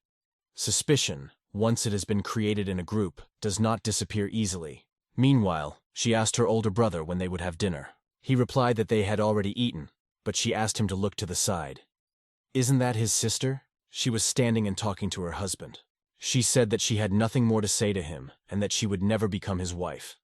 Suspicion, once it has been created in a group, does not disappear easily. Meanwhile, she asked her older brother when they would have dinner. He replied that they had already eaten, but she asked him to look to the side. Isn't that his sister? She was standing and talking to her husband. She said that she had nothing more to say to him and that she would never become his wife.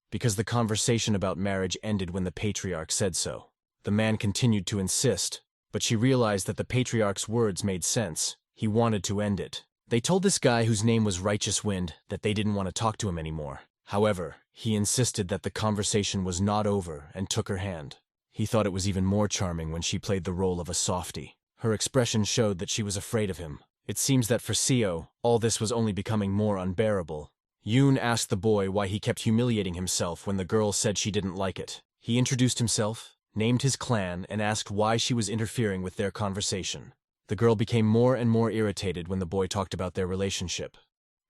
Because the conversation about marriage ended when the patriarch said so. The man continued to insist, but she realized that the patriarch's words made sense. He wanted to end it. They told this guy whose name was Righteous Wind that they didn't want to talk to him anymore. However, he insisted that the conversation was not over and took her hand. He thought it was even more charming when she played the role of a softie. Her expression showed that she was afraid of him. It seems that for Seo, all this was only becoming more unbearable. Yoon asked the boy why he kept humiliating himself when the girl said she didn't like it. He introduced himself, named his clan, and asked why she was interfering with their conversation. The girl became more and more irritated when the boy talked about their relationship,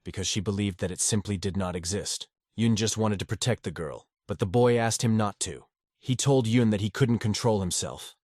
because she believed that it simply did not exist. Yoon just wanted to protect the girl, but the boy asked him not to. He told Yoon that he couldn't control himself.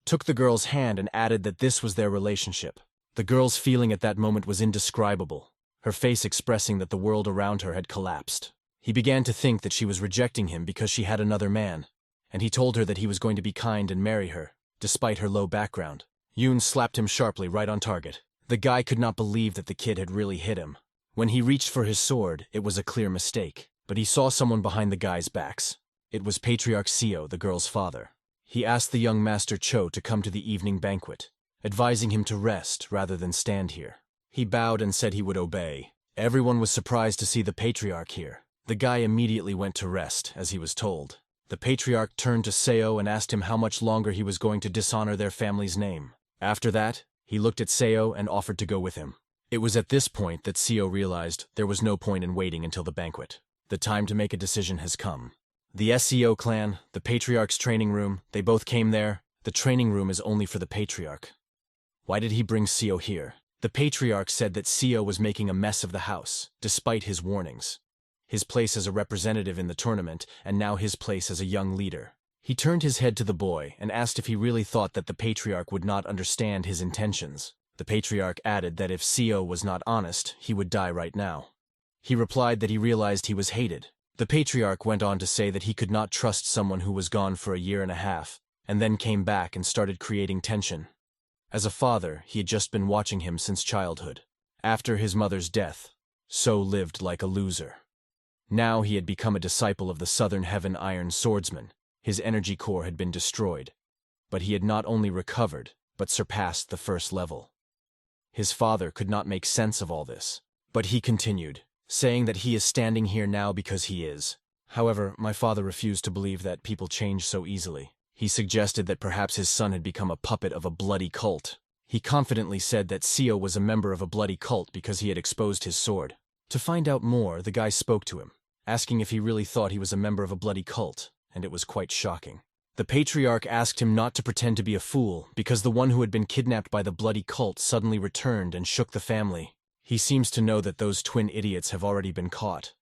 Took the girl's hand and added that this was their relationship. The girl's feeling at that moment was indescribable, her face expressing that the world around her had collapsed. He began to think that she was rejecting him because she had another man, and he told her that he was going to be kind and marry her, despite her low background. Yoon slapped him sharply right on target. The guy could not believe that the kid had really hit him. When he reached for his sword, it was a clear mistake, but he saw someone behind the guys' backs. It was Patriarch Seo, the girl's father. He asked the young Master Cho to come to the evening banquet, advising him to rest rather than stand here. He bowed and said he would obey. Everyone was surprised to see the Patriarch here. The guy immediately went to rest, as he was told. The Patriarch turned to Seo and asked him how much longer he was going to dishonor their family's name. After that, he looked at Seo and offered to go with him. It was at this point that Seo realized there was no point in waiting until the banquet. The time to make a decision has come. The SEO clan, the Patriarch's training room, they both came there. The training room is only for the Patriarch. Why did he bring Seo here? The Patriarch said that Seo was making a mess of the house, despite his warnings. His place as a representative in the tournament, and now his place as a young leader. He turned his head to the boy and asked if he really thought that the Patriarch would not understand his intentions. The Patriarch added that if Seo was not honest, he would die right now. He replied that he realized he was hated. The Patriarch went on to say that he could not trust someone who was gone for a year and a half, and then came back and started creating tension. As a father, he had just been watching him since childhood. After his mother's death, So lived like a loser. Now he had become a disciple of the Southern Heaven Iron Swordsman. His energy core had been destroyed, but he had not only recovered, but surpassed the first level. His father could not make sense of all this, but he continued, saying that he is standing here now because he is. However, my father refused to believe that people change so easily. He suggested that perhaps his son had become a puppet of a bloody cult. He confidently said that Seo was a member of a bloody cult because he had exposed his sword. To find out more, the guy spoke to him, asking if he really thought he was a member of a bloody cult, and it was quite shocking. The Patriarch asked him not to pretend to be a fool because the one who had been kidnapped by the bloody cult suddenly returned and shook the family. He seems to know that those twin idiots have already been caught.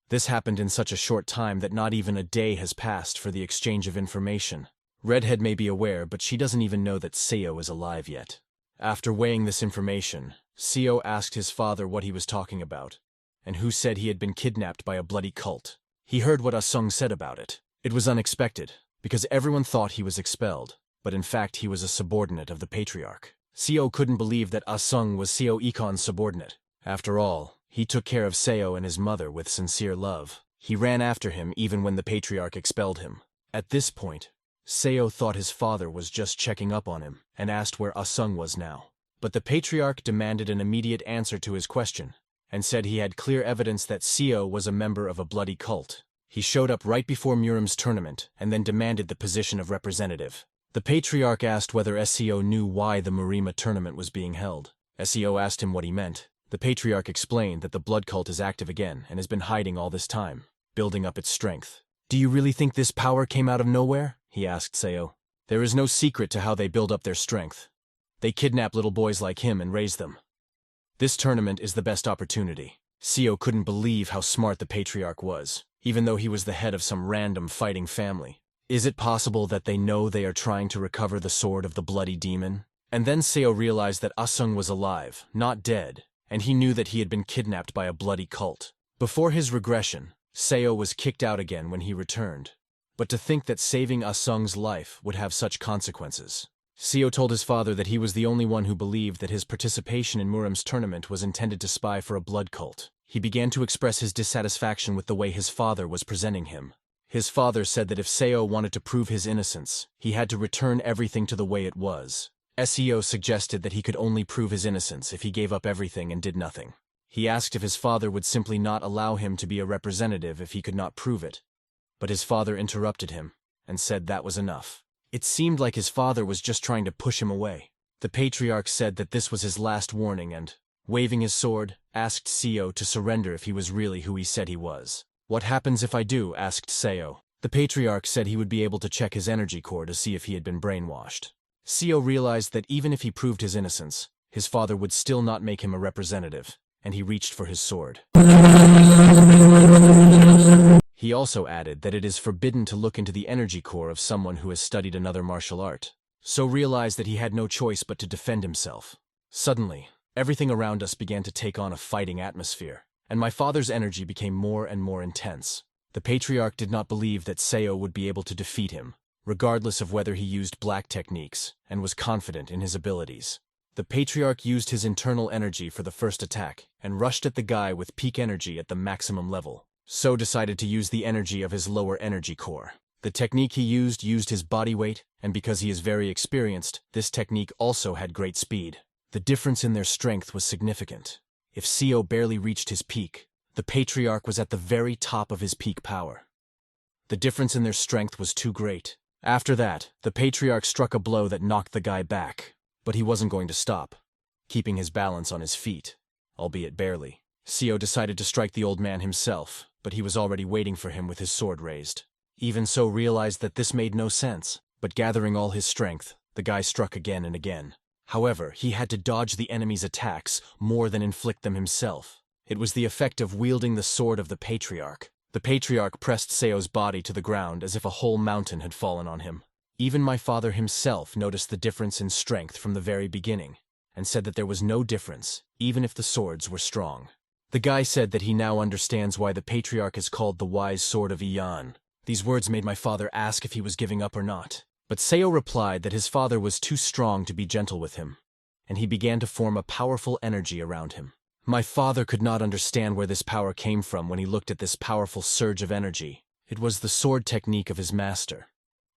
This happened in such a short time that not even a day has passed for the exchange of information. Redhead may be aware, but she doesn't even know that Seo is alive yet. After weighing this information, Seo asked his father what he was talking about, and who said he had been kidnapped by a bloody cult. He heard what Asung said about it. It was unexpected, because everyone thought he was expelled, but in fact he was a subordinate of the Patriarch. Seo couldn't believe that Asung was Seo Ikon's subordinate. After all, he took care of Seo and his mother with sincere love. He ran after him even when the Patriarch expelled him. At this point, Seo thought his father was just checking up on him and asked where Asung was now. But the Patriarch demanded an immediate answer to his question and said he had clear evidence that Seo was a member of a bloody cult. He showed up right before Murim's tournament and then demanded the position of representative. The Patriarch asked whether Seo knew why the Murima tournament was being held. Seo asked him what he meant. The Patriarch explained that the blood cult is active again and has been hiding all this time, building up its strength. Do you really think this power came out of nowhere? He asked Seo. There is no secret to how they build up their strength. They kidnap little boys like him and raise them. This tournament is the best opportunity. Seo couldn't believe how smart the Patriarch was, even though he was the head of some random fighting family. Is it possible that they know they are trying to recover the sword of the bloody demon? And then Seo realized that Asung was alive, not dead, and he knew that he had been kidnapped by a bloody cult. Before his regression, Seo was kicked out again when he returned. But to think that saving Asung's life would have such consequences. Seo told his father that he was the only one who believed that his participation in Muram's tournament was intended to spy for a blood cult. He began to express his dissatisfaction with the way his father was presenting him. His father said that if Seo wanted to prove his innocence, he had to return everything to the way it was. Seo suggested that he could only prove his innocence if he gave up everything and did nothing. He asked if his father would simply not allow him to be a representative if he could not prove it. But his father interrupted him and said that was enough. It seemed like his father was just trying to push him away. The patriarch said that this was his last warning and, waving his sword, asked Seo to surrender if he was really who he said he was. What happens if I do? Asked Seo. The patriarch said he would be able to check his energy core to see if he had been brainwashed. Seo realized that even if he proved his innocence, his father would still not make him a representative, and he reached for his sword. He also added that it is forbidden to look into the energy core of someone who has studied another martial art, so realized that he had no choice but to defend himself. Suddenly, everything around us began to take on a fighting atmosphere, and my father's energy became more and more intense. The patriarch did not believe that Seo would be able to defeat him, regardless of whether he used black techniques, and was confident in his abilities. The patriarch used his internal energy for the first attack, and rushed at the guy with peak energy at the maximum level. So decided to use the energy of his lower energy core. The technique he used his body weight, and because he is very experienced, this technique also had great speed. The difference in their strength was significant. If Seo barely reached his peak, the patriarch was at the very top of his peak power. The difference in their strength was too great. After that, the patriarch struck a blow that knocked the guy back. But he wasn't going to stop, keeping his balance on his feet, albeit barely. Seo decided to strike the old man himself, but he was already waiting for him with his sword raised. Even so realized that this made no sense, but gathering all his strength, the guy struck again and again. However, he had to dodge the enemy's attacks more than inflict them himself. It was the effect of wielding the sword of the patriarch. The patriarch pressed Seo's body to the ground as if a whole mountain had fallen on him. Even my father himself noticed the difference in strength from the very beginning, and said that there was no difference, even if the swords were strong. The guy said that he now understands why the patriarch is called the wise sword of Ian. These words made my father ask if he was giving up or not. But Seo replied that his father was too strong to be gentle with him, and he began to form a powerful energy around him. My father could not understand where this power came from when he looked at this powerful surge of energy. It was the sword technique of his master,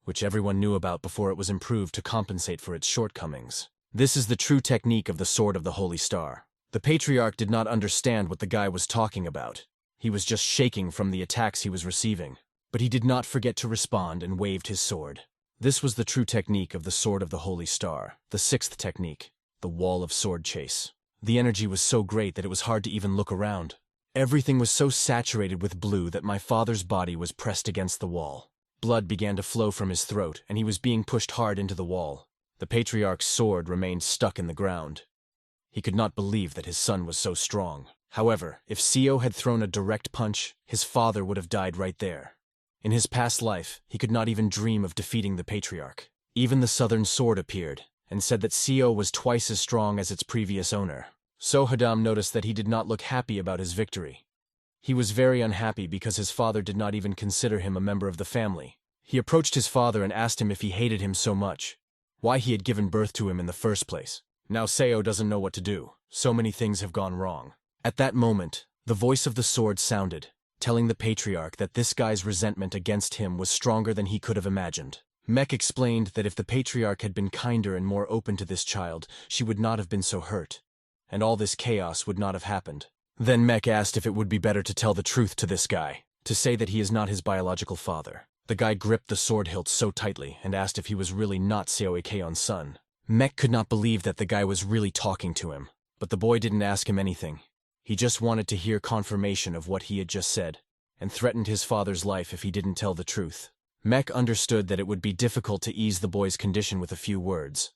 which everyone knew about before it was improved to compensate for its shortcomings. This is the true technique of the sword of the Holy Star. The patriarch did not understand what the guy was talking about. He was just shaking from the attacks he was receiving. But he did not forget to respond and waved his sword. This was the true technique of the sword of the Holy Star, the sixth technique, the wall of sword chase. The energy was so great that it was hard to even look around. Everything was so saturated with blue that my father's body was pressed against the wall. Blood began to flow from his throat, and he was being pushed hard into the wall. The patriarch's sword remained stuck in the ground. He could not believe that his son was so strong. However, if Seo had thrown a direct punch, his father would have died right there. In his past life, he could not even dream of defeating the patriarch. Even the southern sword appeared, and said that Seo was twice as strong as its previous owner. Sohadam noticed that he did not look happy about his victory. He was very unhappy because his father did not even consider him a member of the family. He approached his father and asked him if he hated him so much, why he had given birth to him in the first place. Now Seo doesn't know what to do. So many things have gone wrong. At that moment, the voice of the sword sounded, telling the patriarch that this guy's resentment against him was stronger than he could have imagined. Mech explained that if the patriarch had been kinder and more open to this child, she would not have been so hurt, and all this chaos would not have happened. Then Mech asked if it would be better to tell the truth to this guy, to say that he is not his biological father. The guy gripped the sword hilt so tightly and asked if he was really not Seo Ikeon's son. Mech could not believe that the guy was really talking to him, but the boy didn't ask him anything. He just wanted to hear confirmation of what he had just said, and threatened his father's life if he didn't tell the truth. Mech understood that it would be difficult to ease the boy's condition with a few words,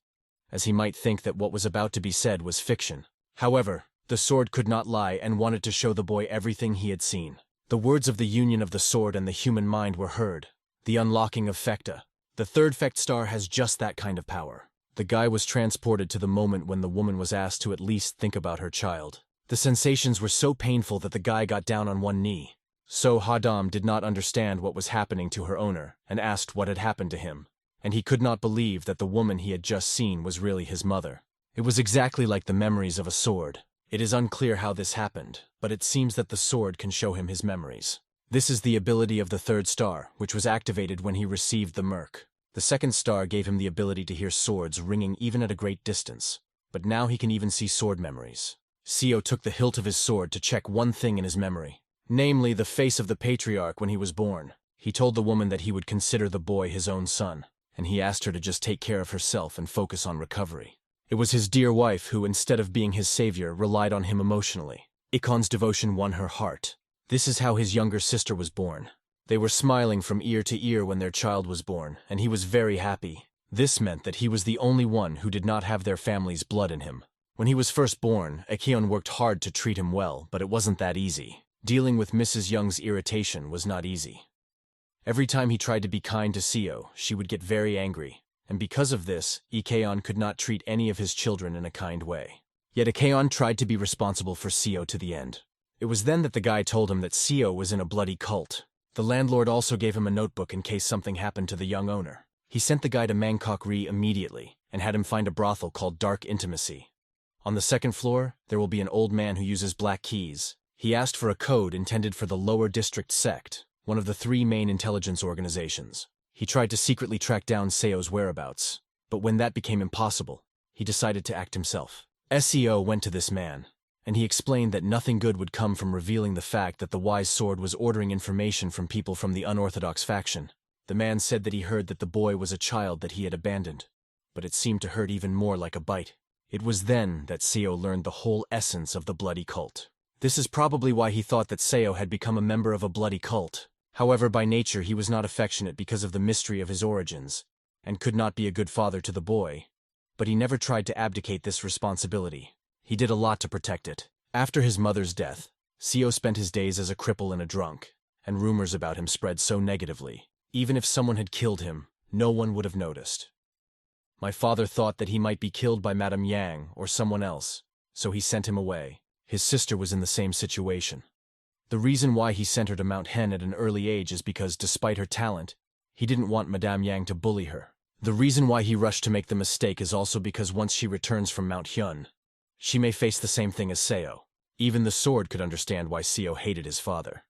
as he might think that what was about to be said was fiction. However, the sword could not lie and wanted to show the boy everything he had seen. The words of the union of the sword and the human mind were heard. The unlocking of Fecta. The third Fect star has just that kind of power. The guy was transported to the moment when the woman was asked to at least think about her child. The sensations were so painful that the guy got down on one knee. So Hadam did not understand what was happening to her owner and asked what had happened to him. And he could not believe that the woman he had just seen was really his mother. It was exactly like the memories of a sword. It is unclear how this happened, but it seems that the sword can show him his memories. This is the ability of the third star, which was activated when he received the Merc. The second star gave him the ability to hear swords ringing even at a great distance, but now he can even see sword memories. Seo took the hilt of his sword to check one thing in his memory, namely the face of the patriarch when he was born. He told the woman that he would consider the boy his own son, and he asked her to just take care of herself and focus on recovery. It was his dear wife who, instead of being his savior, relied on him emotionally. Ikon's devotion won her heart. This is how his younger sister was born. They were smiling from ear to ear when their child was born, and he was very happy. This meant that he was the only one who did not have their family's blood in him. When he was first born, Acheon worked hard to treat him well, but it wasn't that easy. Dealing with Mrs. Young's irritation was not easy. Every time he tried to be kind to Seo, she would get very angry, and because of this, Acheon could not treat any of his children in a kind way. Yet Acheon tried to be responsible for Seo to the end. It was then that the guy told him that Seo was in a bloody cult. The landlord also gave him a notebook in case something happened to the young owner. He sent the guy to Mangacapped immediately, and had him find a brothel called Dark Intimacy. On the second floor, there will be an old man who uses black keys. He asked for a code intended for the Lower District Sect, one of the 3 main intelligence organizations. He tried to secretly track down Seo's whereabouts, but when that became impossible, he decided to act himself. SEO went to this man, and he explained that nothing good would come from revealing the fact that the Wise Sword was ordering information from people from the unorthodox faction. The man said that he heard that the boy was a child that he had abandoned, but it seemed to hurt even more like a bite. It was then that Seo learned the whole essence of the bloody cult. This is probably why he thought that Seo had become a member of a bloody cult. However, by nature he was not affectionate because of the mystery of his origins, and could not be a good father to the boy. But he never tried to abdicate this responsibility. He did a lot to protect it. After his mother's death, Seo spent his days as a cripple and a drunk, and rumors about him spread so negatively. Even if someone had killed him, no one would have noticed. My father thought that he might be killed by Madame Yang or someone else, so he sent him away. His sister was in the same situation. The reason why he sent her to Mount Hen at an early age is because, despite her talent, he didn't want Madame Yang to bully her. The reason why he rushed to make the mistake is also because once she returns from Mount Hyun, she may face the same thing as Seo. Even the sword could understand why Seo hated his father.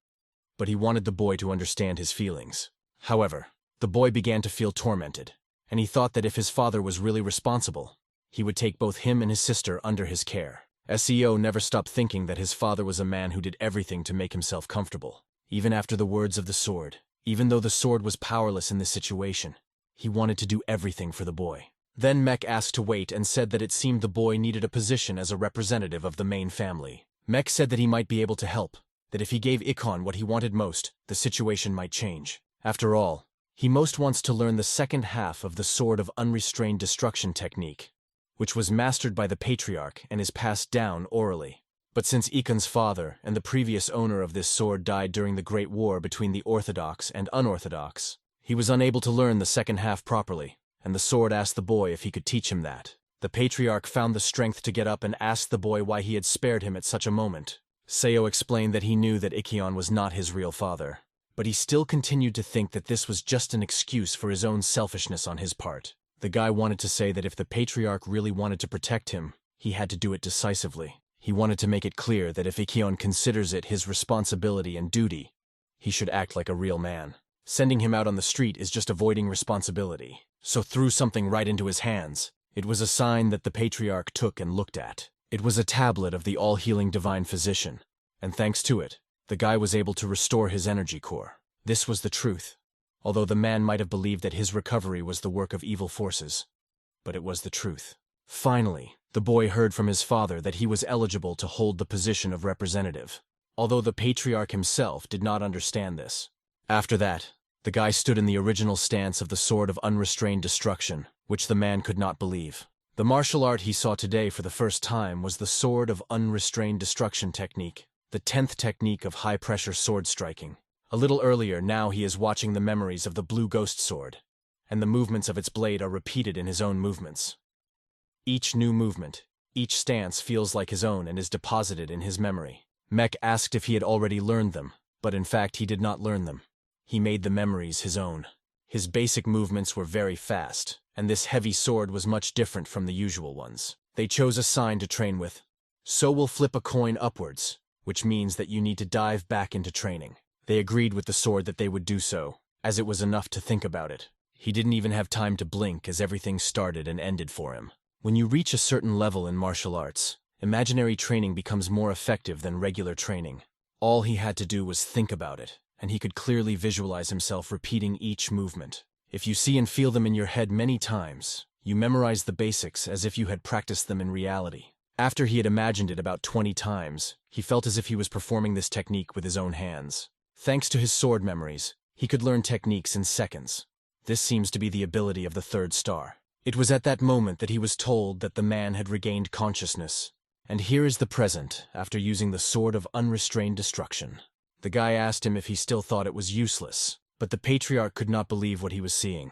But he wanted the boy to understand his feelings. However, the boy began to feel tormented, and he thought that if his father was really responsible, he would take both him and his sister under his care. Seo never stopped thinking that his father was a man who did everything to make himself comfortable. Even after the words of the sword, even though the sword was powerless in this situation, he wanted to do everything for the boy. Then Mek asked to wait and said that it seemed the boy needed a position as a representative of the main family. Mek said that he might be able to help, that if he gave Ikon what he wanted most, the situation might change. After all, he most wants to learn the second half of the Sword of Unrestrained Destruction technique, which was mastered by the Patriarch and is passed down orally. But since Ikon's father and the previous owner of this sword died during the Great War between the Orthodox and Unorthodox, he was unable to learn the second half properly, and the sword asked the boy if he could teach him that. The Patriarch found the strength to get up and asked the boy why he had spared him at such a moment. Seo explained that he knew that Ikon was not his real father, but he still continued to think that this was just an excuse for his own selfishness on his part. The guy wanted to say that if the Patriarch really wanted to protect him, he had to do it decisively. He wanted to make it clear that if Ikon considers it his responsibility and duty, he should act like a real man. Sending him out on the street is just avoiding responsibility. So threw something right into his hands. It was a sign that the Patriarch took and looked at. It was a tablet of the all-healing divine physician, and thanks to it, the guy was able to restore his energy core. This was the truth, although the man might have believed that his recovery was the work of evil forces. But it was the truth. Finally, the boy heard from his father that he was eligible to hold the position of representative, although the Patriarch himself did not understand this. After that, the guy stood in the original stance of the Sword of Unrestrained Destruction, which the man could not believe. The martial art he saw today for the first time was the Sword of Unrestrained Destruction technique, the 10th technique of high-pressure sword striking. A little earlier, now he is watching the memories of the blue ghost sword, and the movements of its blade are repeated in his own movements. Each new movement, each stance feels like his own and is deposited in his memory. Mech asked if he had already learned them, but in fact he did not learn them. He made the memories his own. His basic movements were very fast, and this heavy sword was much different from the usual ones. They chose a sign to train with. So will flip a coin upwards, which means that you need to dive back into training. They agreed with the sword that they would do so, as it was enough to think about it. He didn't even have time to blink as everything started and ended for him. When you reach a certain level in martial arts, imaginary training becomes more effective than regular training. All he had to do was think about it, and he could clearly visualize himself repeating each movement. If you see and feel them in your head many times, you memorize the basics as if you had practiced them in reality. After he had imagined it about 20 times, he felt as if he was performing this technique with his own hands. Thanks to his sword memories, he could learn techniques in seconds. This seems to be the ability of the third star. It was at that moment that he was told that the man had regained consciousness. And here is the present, after using the sword of unrestrained destruction. The guy asked him if he still thought it was useless, but the patriarch could not believe what he was seeing.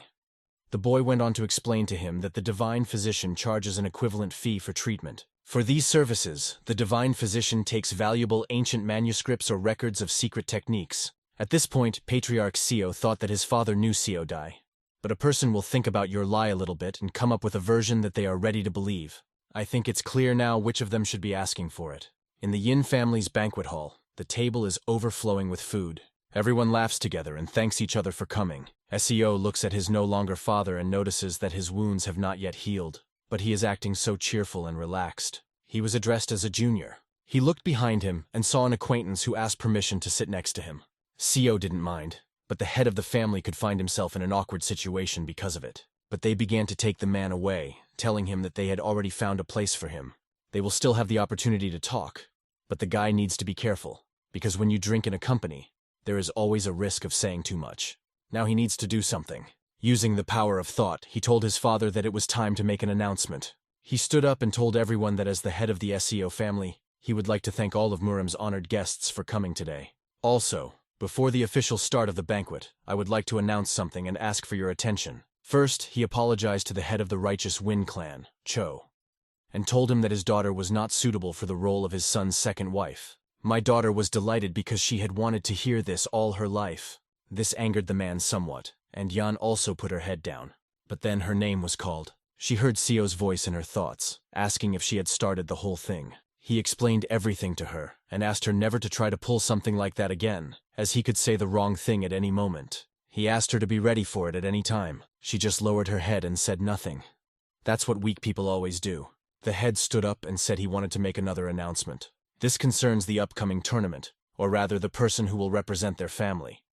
The boy went on to explain to him that the divine physician charges an equivalent fee for treatment. For these services, the divine physician takes valuable ancient manuscripts or records of secret techniques. At this point, Patriarch Seo thought that his father knew Seo Dai. But a person will think about your lie a little bit and come up with a version that they are ready to believe. I think it's clear now which of them should be asking for it. In the Yin family's banquet hall, the table is overflowing with food. Everyone laughs together and thanks each other for coming. Seo looks at his no longer father and notices that his wounds have not yet healed, but he is acting so cheerful and relaxed. He was addressed as a junior. He looked behind him and saw an acquaintance who asked permission to sit next to him. Seo didn't mind, but the head of the family could find himself in an awkward situation because of it. But they began to take the man away, telling him that they had already found a place for him. They will still have the opportunity to talk, but the guy needs to be careful, because when you drink in a company, there is always a risk of saying too much. Now he needs to do something. Using the power of thought, he told his father that it was time to make an announcement. He stood up and told everyone that as the head of the Seo family, he would like to thank all of Murim's honored guests for coming today. Also, before the official start of the banquet, I would like to announce something and ask for your attention. First, he apologized to the head of the Righteous Wind clan, Cho, and told him that his daughter was not suitable for the role of his son's second wife. My daughter was delighted because she had wanted to hear this all her life. This angered the man somewhat, and Yan also put her head down. But then her name was called. She heard Seo's voice in her thoughts, asking if she had started the whole thing. He explained everything to her, and asked her never to try to pull something like that again, as he could say the wrong thing at any moment. He asked her to be ready for it at any time. She just lowered her head and said nothing. That's what weak people always do. The head stood up and said he wanted to make another announcement. This concerns the upcoming tournament, or rather the person who will represent their family.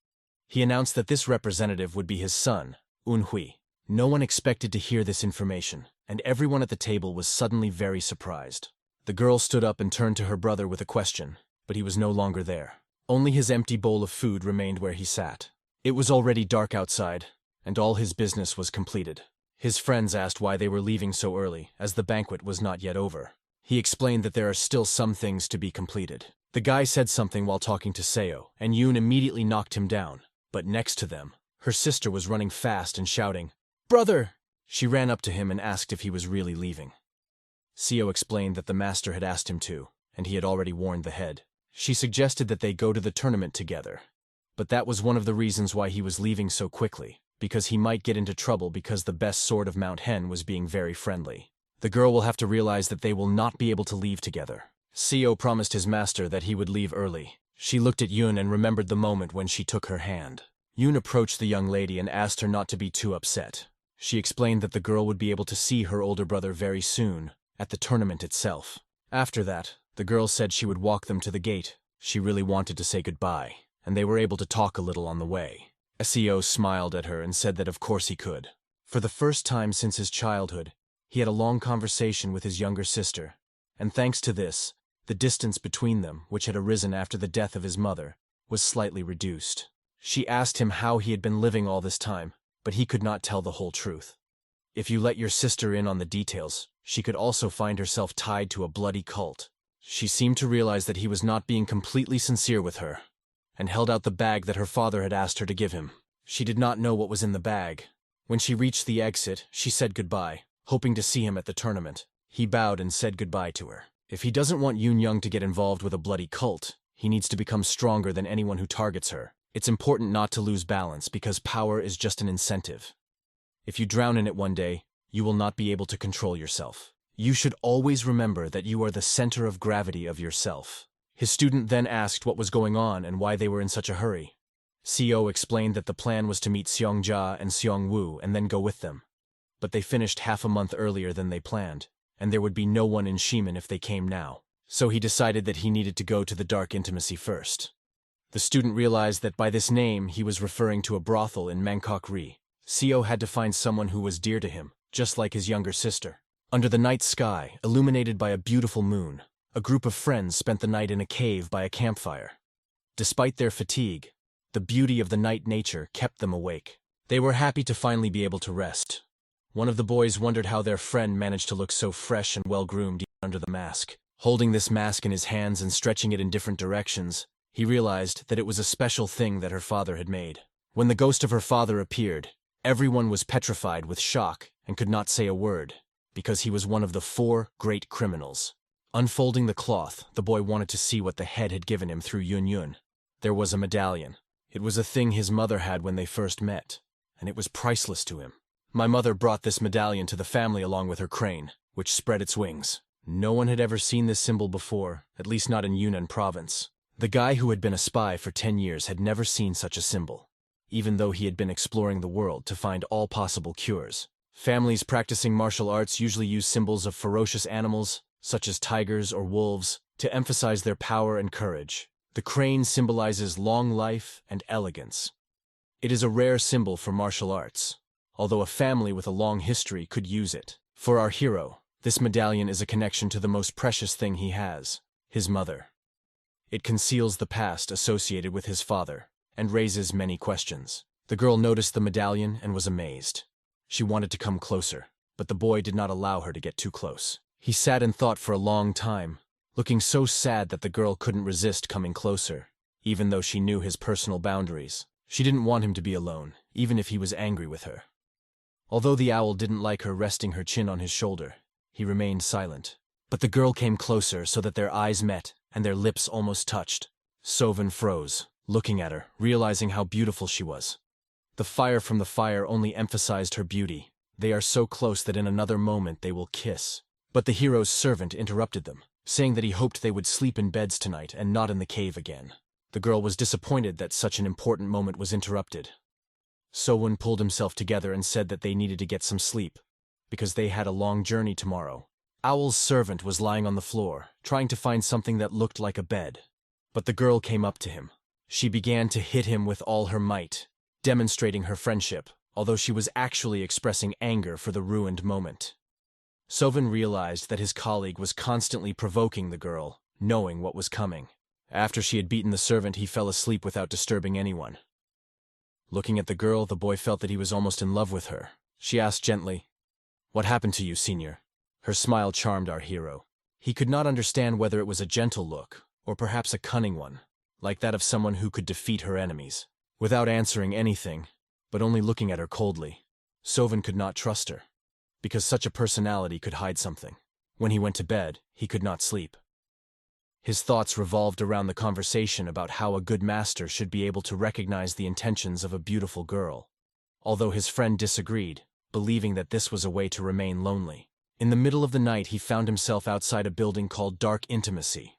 He announced that this representative would be his son, Unhui. No one expected to hear this information, and everyone at the table was suddenly very surprised. The girl stood up and turned to her brother with a question, but he was no longer there. Only his empty bowl of food remained where he sat. It was already dark outside, and all his business was completed. His friends asked why they were leaving so early, as the banquet was not yet over. He explained that there are still some things to be completed. The guy said something while talking to Seo, and Yoon immediately knocked him down. But next to them, her sister was running fast and shouting, "Brother!" She ran up to him and asked if he was really leaving. Seo explained that the master had asked him to, and he had already warned the head. She suggested that they go to the tournament together. But that was one of the reasons why he was leaving so quickly, because he might get into trouble because the best sword of Mount Hen was being very friendly. The girl will have to realize that they will not be able to leave together. Seo promised his master that he would leave early. She looked at Yoon and remembered the moment when she took her hand. Yoon approached the young lady and asked her not to be too upset. She explained that the girl would be able to see her older brother very soon, at the tournament itself. After that, the girl said she would walk them to the gate. She really wanted to say goodbye, and they were able to talk a little on the way. Seo smiled at her and said that of course he could. For the first time since his childhood, he had a long conversation with his younger sister, and thanks to this, the distance between them, which had arisen after the death of his mother, was slightly reduced. She asked him how he had been living all this time, but he could not tell the whole truth. If you let your sister in on the details, she could also find herself tied to a bloody cult. She seemed to realize that he was not being completely sincere with her, and held out the bag that her father had asked her to give him. She did not know what was in the bag. When she reached the exit, she said goodbye, hoping to see him at the tournament. He bowed and said goodbye to her. If he doesn't want Yoon Young to get involved with a bloody cult, he needs to become stronger than anyone who targets her. It's important not to lose balance because power is just an incentive. If you drown in it one day, you will not be able to control yourself. You should always remember that you are the center of gravity of yourself. His student then asked what was going on and why they were in such a hurry. CO explained that the plan was to meet Seong Ja and Seong Woo and then go with them. But they finished half a month earlier than they planned, and there would be no one in Shiman if they came now. So he decided that he needed to go to the dark intimacy first. The student realized that by this name he was referring to a brothel in Mangkok-ri. CO had to find someone who was dear to him, just like his younger sister. Under the night sky, illuminated by a beautiful moon, a group of friends spent the night in a cave by a campfire. Despite their fatigue, the beauty of the night nature kept them awake. They were happy to finally be able to rest. One of the boys wondered how their friend managed to look so fresh and well-groomed under the mask. Holding this mask in his hands and stretching it in different directions, he realized that it was a special thing that her father had made. When the ghost of her father appeared, everyone was petrified with shock and could not say a word, because he was one of the 4 great criminals. Unfolding the cloth, the boy wanted to see what the head had given him through Yun Yun. There was a medallion. It was a thing his mother had when they first met, and it was priceless to him. My mother brought this medallion to the family along with her crane, which spread its wings. No one had ever seen this symbol before, at least not in Yunnan province. The guy who had been a spy for 10 years had never seen such a symbol, even though he had been exploring the world to find all possible cures. Families practicing martial arts usually use symbols of ferocious animals, such as tigers or wolves, to emphasize their power and courage. The crane symbolizes long life and elegance. It is a rare symbol for martial arts, although a family with a long history could use it. For our hero, this medallion is a connection to the most precious thing he has, his mother. It conceals the past associated with his father, and raises many questions. The girl noticed the medallion and was amazed. She wanted to come closer, but the boy did not allow her to get too close. He sat and thought for a long time, looking so sad that the girl couldn't resist coming closer, even though she knew his personal boundaries. She didn't want him to be alone, even if he was angry with her. Although the owl didn't like her resting her chin on his shoulder, he remained silent. But the girl came closer so that their eyes met and their lips almost touched. Sovan froze, looking at her, realizing how beautiful she was. The fire from the fire only emphasized her beauty. They are so close that in another moment they will kiss. But the hero's servant interrupted them, saying that he hoped they would sleep in beds tonight and not in the cave again. The girl was disappointed that such an important moment was interrupted. Sowon pulled himself together and said that they needed to get some sleep, because they had a long journey tomorrow. Owl's servant was lying on the floor, trying to find something that looked like a bed. But the girl came up to him. She began to hit him with all her might, demonstrating her friendship, although she was actually expressing anger for the ruined moment. Sovan realized that his colleague was constantly provoking the girl, knowing what was coming. After she had beaten the servant, he fell asleep without disturbing anyone. Looking at the girl, the boy felt that he was almost in love with her. She asked gently, "What happened to you, senior?" Her smile charmed our hero. He could not understand whether it was a gentle look, or perhaps a cunning one, like that of someone who could defeat her enemies. Without answering anything, but only looking at her coldly, Sovan could not trust her, because such a personality could hide something. When he went to bed, he could not sleep. His thoughts revolved around the conversation about how a good master should be able to recognize the intentions of a beautiful girl, although his friend disagreed, believing that this was a way to remain lonely. In the middle of the night, he found himself outside a building called Dark Intimacy.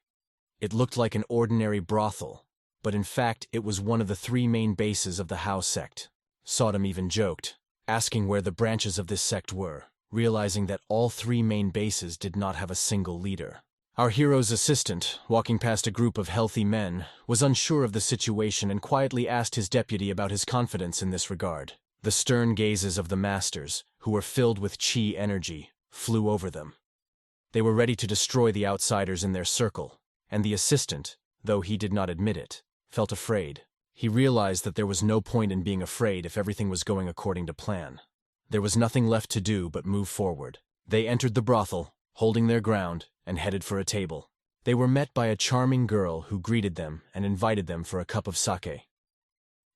It looked like an ordinary brothel, but in fact it was one of the 3 main bases of the Hao sect. Sodom even joked, asking where the branches of this sect were, realizing that all 3 main bases did not have a single leader. Our hero's assistant, walking past a group of healthy men, was unsure of the situation and quietly asked his deputy about his confidence in this regard. The stern gazes of the masters, who were filled with chi energy, flew over them. They were ready to destroy the outsiders in their circle, and the assistant, though he did not admit it, felt afraid. He realized that there was no point in being afraid if everything was going according to plan. There was nothing left to do but move forward. They entered the brothel, holding their ground, and headed for a table. They were met by a charming girl who greeted them and invited them for a cup of sake.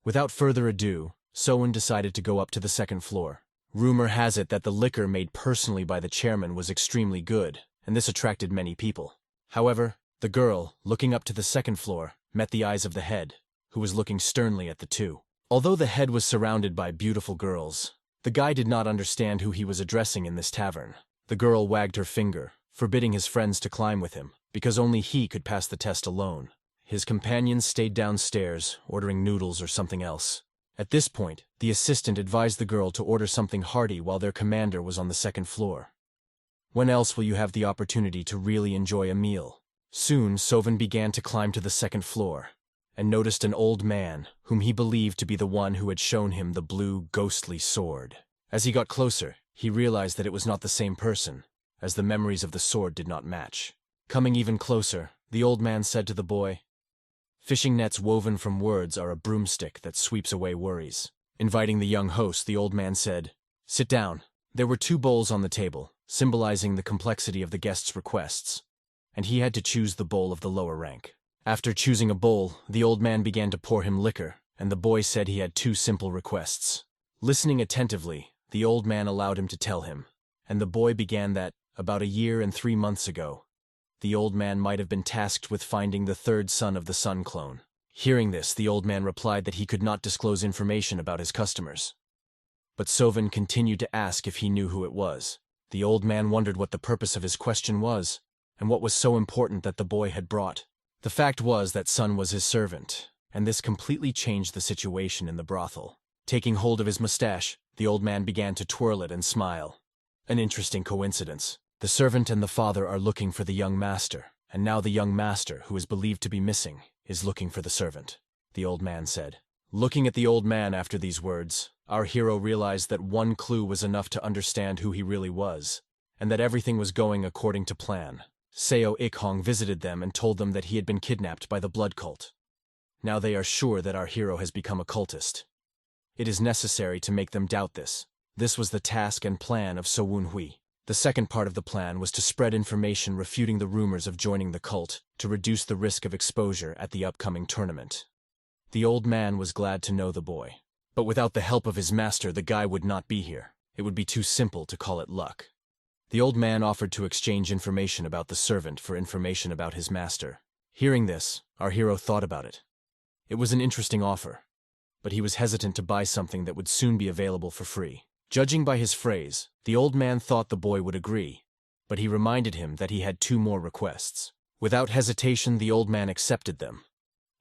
Without further ado, Soen decided to go up to the second floor. Rumor has it that the liquor made personally by the chairman was extremely good, and this attracted many people. However, the girl, looking up to the second floor, met the eyes of the head, who was looking sternly at the two. Although the head was surrounded by beautiful girls, the guy did not understand who he was addressing in this tavern. The girl wagged her finger, forbidding his friends to climb with him, because only he could pass the test alone. His companions stayed downstairs, ordering noodles or something else. At this point, the assistant advised the girl to order something hearty while their commander was on the second floor. When else will you have the opportunity to really enjoy a meal? Soon, Soven began to climb to the second floor, and noticed an old man, whom he believed to be the one who had shown him the blue, ghostly sword. As he got closer, he realized that it was not the same person, as the memories of the sword did not match. Coming even closer, the old man said to the boy, "Fishing nets woven from words are a broomstick that sweeps away worries." Inviting the young host, the old man said, "Sit down." There were 2 bowls on the table, symbolizing the complexity of the guest's requests, and he had to choose the bowl of the lower rank. After choosing a bowl, the old man began to pour him liquor, and the boy said he had 2 simple requests. Listening attentively, the old man allowed him to tell him, and the boy began that, about a year and 3 months ago, the old man might have been tasked with finding the 3rd son of the sun clone. Hearing this, the old man replied that he could not disclose information about his customers. But Soven continued to ask if he knew who it was. The old man wondered what the purpose of his question was, and what was so important that the boy had brought. The fact was that Sun was his servant, and this completely changed the situation in the brothel. Taking hold of his mustache, the old man began to twirl it and smile. An interesting coincidence. The servant and the father are looking for the young master, and now the young master, who is believed to be missing, is looking for the servant, the old man said. Looking at the old man after these words, our hero realized that one clue was enough to understand who he really was, and that everything was going according to plan. Seo Ikhong visited them and told them that he had been kidnapped by the blood cult. Now they are sure that our hero has become a cultist. It is necessary to make them doubt this. This was the task and plan of Sowoon Hui. The second part of the plan was to spread information refuting the rumors of joining the cult to reduce the risk of exposure at the upcoming tournament. The old man was glad to know the boy. But without the help of his master, the guy would not be here. It would be too simple to call it luck. The old man offered to exchange information about the servant for information about his master. Hearing this, our hero thought about it. It was an interesting offer, but he was hesitant to buy something that would soon be available for free. Judging by his phrase, the old man thought the boy would agree, but he reminded him that he had 2 more requests. Without hesitation, the old man accepted them,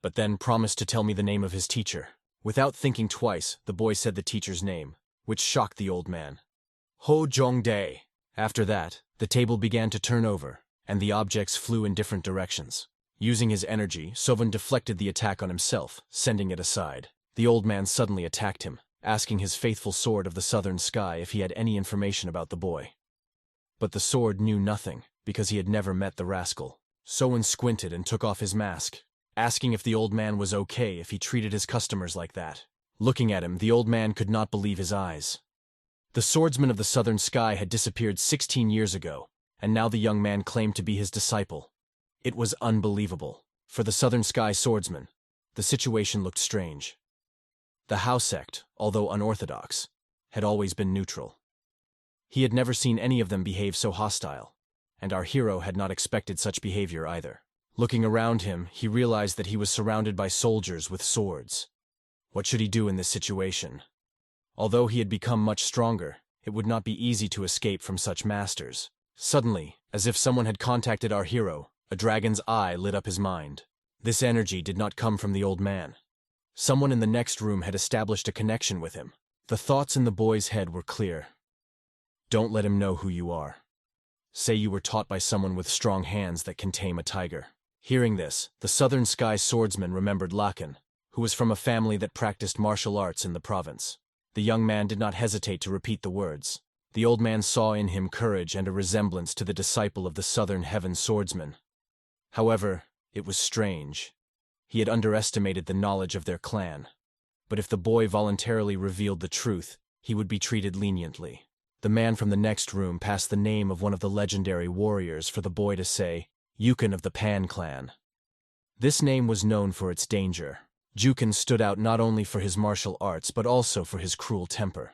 but then promised to tell me the name of his teacher. Without thinking twice, the boy said the teacher's name, which shocked the old man. Ho Jong-dae. After that, the table began to turn over, and the objects flew in different directions. Using his energy, Soven deflected the attack on himself, sending it aside. The old man suddenly attacked him, asking his faithful sword of the southern sky if he had any information about the boy. But the sword knew nothing, because he had never met the rascal. Soen squinted and took off his mask, asking if the old man was okay if he treated his customers like that. Looking at him, the old man could not believe his eyes. The swordsman of the southern sky had disappeared 16 years ago, and now the young man claimed to be his disciple. It was unbelievable. For the southern sky swordsman, the situation looked strange. The Hao sect, although unorthodox, had always been neutral. He had never seen any of them behave so hostile, and our hero had not expected such behavior either. Looking around him, he realized that he was surrounded by soldiers with swords. What should he do in this situation? Although he had become much stronger, it would not be easy to escape from such masters. Suddenly, as if someone had contacted our hero, a dragon's eye lit up his mind. This energy did not come from the old man. Someone in the next room had established a connection with him. The thoughts in the boy's head were clear. Don't let him know who you are. Say you were taught by someone with strong hands that can tame a tiger. Hearing this, the southern sky swordsman remembered Lakan, who was from a family that practiced martial arts in the province. The young man did not hesitate to repeat the words. The old man saw in him courage and a resemblance to the disciple of the southern heaven swordsman. However, it was strange. He had underestimated the knowledge of their clan. But if the boy voluntarily revealed the truth, he would be treated leniently. The man from the next room passed the name of one of the legendary warriors for the boy to say, Yukon of the Pan clan. This name was known for its danger. Yukon stood out not only for his martial arts but also for his cruel temper.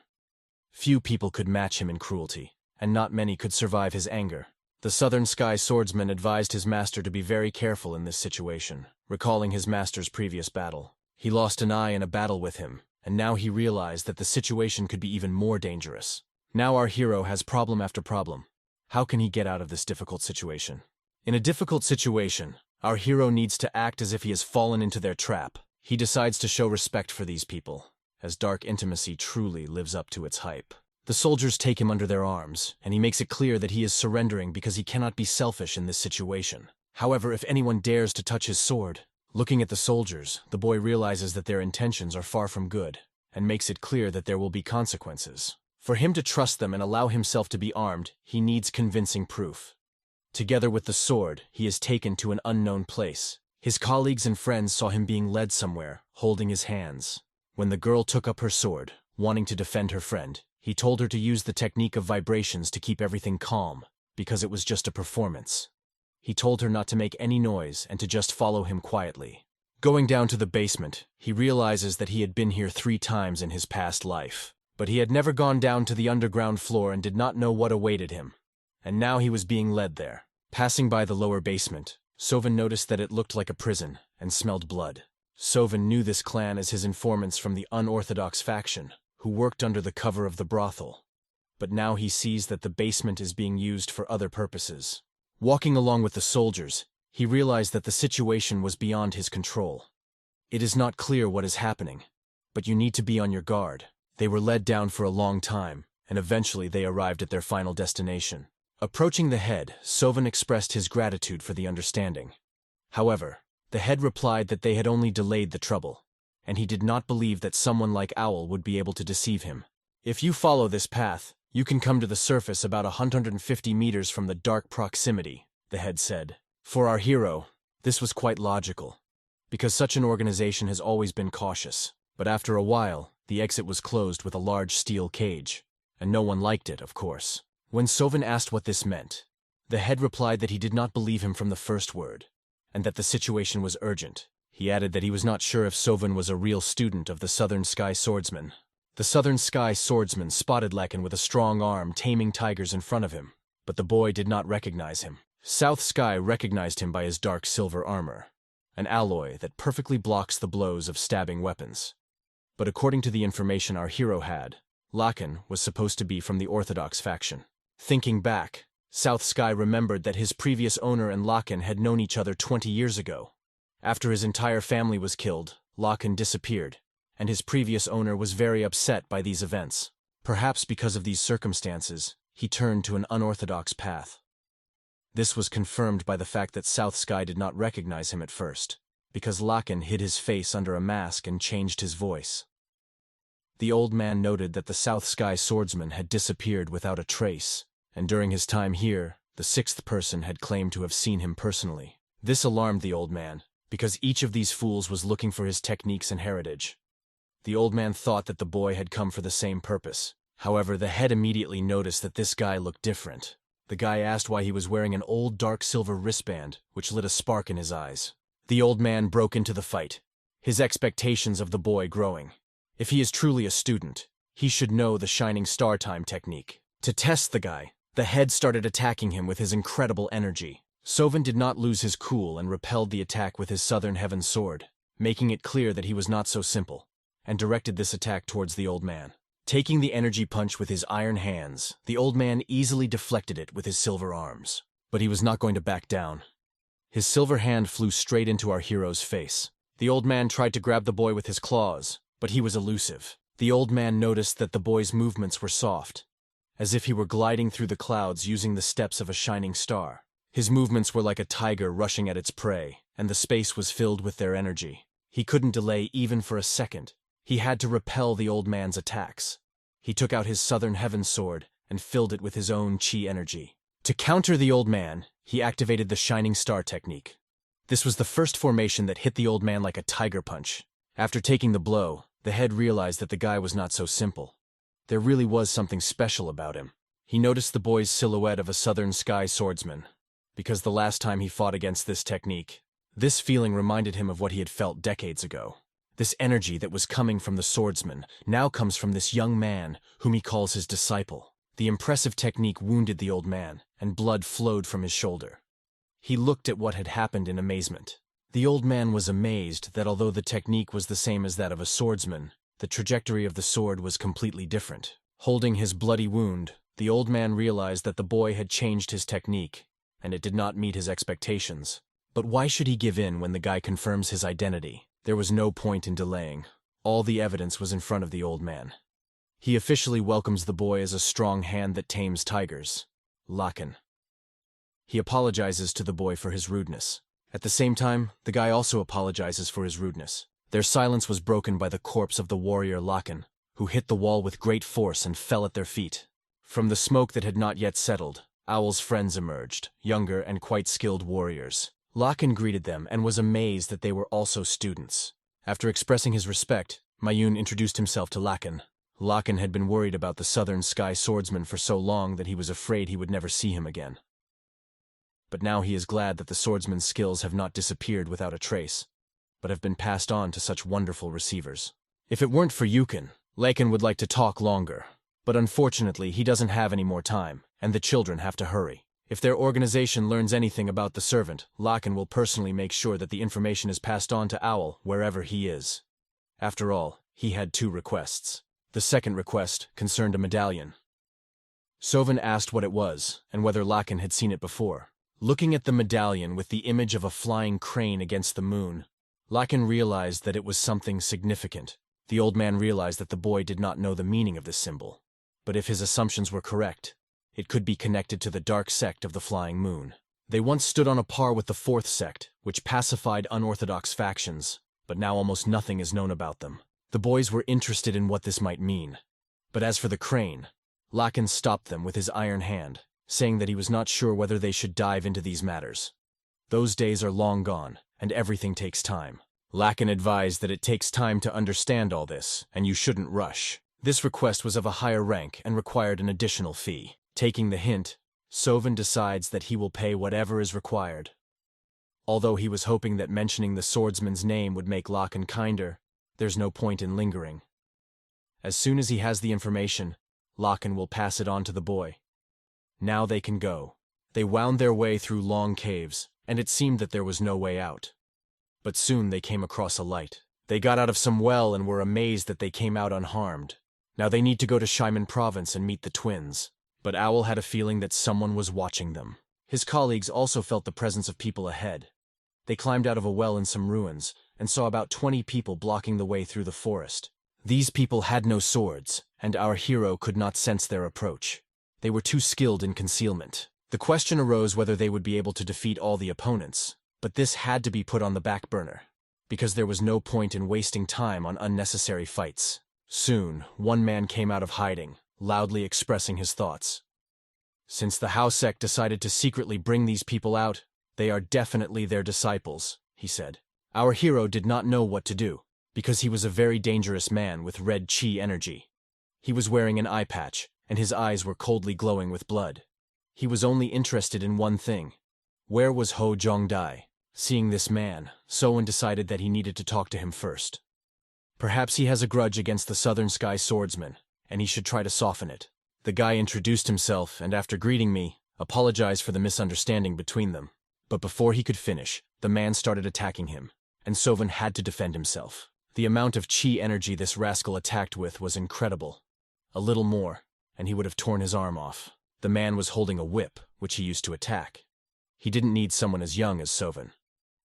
Few people could match him in cruelty, and not many could survive his anger. The Southern Sky Swordsman advised his master to be very careful in this situation, recalling his master's previous battle. He lost an eye in a battle with him, and now he realized that the situation could be even more dangerous. Now our hero has problem after problem. How can he get out of this difficult situation? In a difficult situation, our hero needs to act as if he has fallen into their trap. He decides to show respect for these people, as dark intimacy truly lives up to its hype. The soldiers take him under their arms, and he makes it clear that he is surrendering because he cannot be selfish in this situation. However, if anyone dares to touch his sword, looking at the soldiers, the boy realizes that their intentions are far from good, and makes it clear that there will be consequences. For him to trust them and allow himself to be armed, he needs convincing proof. Together with the sword, he is taken to an unknown place. His colleagues and friends saw him being led somewhere, holding his hands. When the girl took up her sword, wanting to defend her friend, he told her to use the technique of vibrations to keep everything calm, because it was just a performance. He told her not to make any noise and to just follow him quietly. Going down to the basement, he realizes that he had been here 3 times in his past life. But he had never gone down to the underground floor and did not know what awaited him. And now he was being led there. Passing by the lower basement, Sovan noticed that it looked like a prison and smelled blood. Sovan knew this clan as his informants from the unorthodox faction, who worked under the cover of the brothel. But now he sees that the basement is being used for other purposes. Walking along with the soldiers, he realized that the situation was beyond his control. It is not clear what is happening, but you need to be on your guard. They were led down for a long time, and eventually they arrived at their final destination. Approaching the head, Sovan expressed his gratitude for the understanding. However, the head replied that they had only delayed the trouble, and he did not believe that someone like Owl would be able to deceive him. If you follow this path, you can come to the surface about 150 meters from the dark proximity, the head said. For our hero, this was quite logical, because such an organization has always been cautious. But after a while, the exit was closed with a large steel cage, and no one liked it, of course. When Sovan asked what this meant, the head replied that he did not believe him from the first word, and that the situation was urgent. He added that he was not sure if Sovan was a real student of the Southern Sky Swordsman. The Southern Sky Swordsman spotted Lakin with a strong arm taming tigers in front of him, but the boy did not recognize him. South Sky recognized him by his dark silver armor, an alloy that perfectly blocks the blows of stabbing weapons. But according to the information our hero had, Lakin was supposed to be from the Orthodox faction. Thinking back, South Sky remembered that his previous owner and Lakin had known each other 20 years ago. After his entire family was killed, Lakin disappeared, and his previous owner was very upset by these events. Perhaps because of these circumstances, he turned to an unorthodox path. This was confirmed by the fact that South Sky did not recognize him at first, because Lakin hid his face under a mask and changed his voice. The old man noted that the South Sky Swordsman had disappeared without a trace, and during his time here, the 6th person had claimed to have seen him personally. This alarmed the old man, because each of these fools was looking for his techniques and heritage. The old man thought that the boy had come for the same purpose. However, the head immediately noticed that this guy looked different. The guy asked why he was wearing an old dark silver wristband, which lit a spark in his eyes. The old man broke into the fight, his expectations of the boy growing. If he is truly a student, he should know the Shining Star Time technique. To test the guy, the head started attacking him with his incredible energy. Sovan did not lose his cool and repelled the attack with his Southern Heaven sword, making it clear that he was not so simple, and directed this attack towards the old man. Taking the energy punch with his iron hands, the old man easily deflected it with his silver arms. But he was not going to back down. His silver hand flew straight into our hero's face. The old man tried to grab the boy with his claws, but he was elusive. The old man noticed that the boy's movements were soft, as if he were gliding through the clouds using the steps of a shining star. His movements were like a tiger rushing at its prey, and the space was filled with their energy. He couldn't delay even for a second. He had to repel the old man's attacks. He took out his Southern Heaven sword and filled it with his own chi energy. To counter the old man, he activated the Shining Star technique. This was the first formation that hit the old man like a tiger punch. After taking the blow, the head realized that the guy was not so simple. There really was something special about him. He noticed the boy's silhouette of a Southern Sky Swordsman. because the last time he fought against this technique, this feeling reminded him of what he had felt decades ago. This energy that was coming from the swordsman now comes from this young man whom he calls his disciple. The impressive technique wounded the old man, and blood flowed from his shoulder. He looked at what had happened in amazement. The old man was amazed that although the technique was the same as that of a swordsman, the trajectory of the sword was completely different. Holding his bloody wound, the old man realized that the boy had changed his technique, and it did not meet his expectations. But why should he give in when the guy confirms his identity? There was no point in delaying. All the evidence was in front of the old man. He officially welcomes the boy as a strong hand that tames tigers. Lakan. He apologizes to the boy for his rudeness. At the same time, the guy also apologizes for his rudeness. Their silence was broken by the corpse of the warrior Lakan, who hit the wall with great force and fell at their feet. From the smoke that had not yet settled, Owl's friends emerged, younger and quite skilled warriors. Lakan greeted them and was amazed that they were also students. After expressing his respect, Mayun introduced himself to Lakan. Lakan had been worried about the Southern Sky Swordsman for so long that he was afraid he would never see him again. But now he is glad that the swordsman's skills have not disappeared without a trace, but have been passed on to such wonderful receivers. If it weren't for Yukon, Lakan would like to talk longer, but unfortunately he doesn't have any more time, and the children have to hurry. If their organization learns anything about the servant, Lakan will personally make sure that the information is passed on to Owl wherever he is. After all, he had 2 requests. The second request concerned a medallion. Sovan asked what it was, and whether Lakan had seen it before. Looking at the medallion with the image of a flying crane against the moon, Lakan realized that it was something significant. The old man realized that the boy did not know the meaning of this symbol. But if his assumptions were correct, it could be connected to the dark sect of the flying moon. They once stood on a par with the 4th sect, which pacified unorthodox factions, but now almost nothing is known about them. The boys were interested in what this might mean. But as for the crane, Lakan stopped them with his iron hand, saying that he was not sure whether they should dive into these matters. Those days are long gone, and everything takes time. Lakan advised that it takes time to understand all this, and you shouldn't rush. This request was of a higher rank and required an additional fee. Taking the hint, Sovan decides that he will pay whatever is required. Although he was hoping that mentioning the swordsman's name would make Lakan kinder, there's no point in lingering. As soon as he has the information, Lakan will pass it on to the boy. Now they can go. They wound their way through long caves, and it seemed that there was no way out. But soon they came across a light. They got out of some well and were amazed that they came out unharmed. Now they need to go to Shaiman Province and meet the twins. But Owl had a feeling that someone was watching them. His colleagues also felt the presence of people ahead. They climbed out of a well in some ruins and saw about 20 people blocking the way through the forest. These people had no swords, and our hero could not sense their approach. They were too skilled in concealment. The question arose whether they would be able to defeat all the opponents, but this had to be put on the back burner, because there was no point in wasting time on unnecessary fights. Soon, one man came out of hiding, loudly expressing his thoughts. Since the House sect decided to secretly bring these people out, they are definitely their disciples, he said. Our hero did not know what to do, because he was a very dangerous man with red chi energy. He was wearing an eye patch, and his eyes were coldly glowing with blood. He was only interested in one thing. Where was Ho Jongdai? Seeing this man, Soen decided that he needed to talk to him first. Perhaps he has a grudge against the Southern Sky Swordsman, and he should try to soften it. The guy introduced himself, and after greeting me, apologized for the misunderstanding between them. But before he could finish, the man started attacking him, and Soven had to defend himself. The amount of chi energy this rascal attacked with was incredible. A little more, and he would have torn his arm off. The man was holding a whip, which he used to attack. He didn't need someone as young as Soven.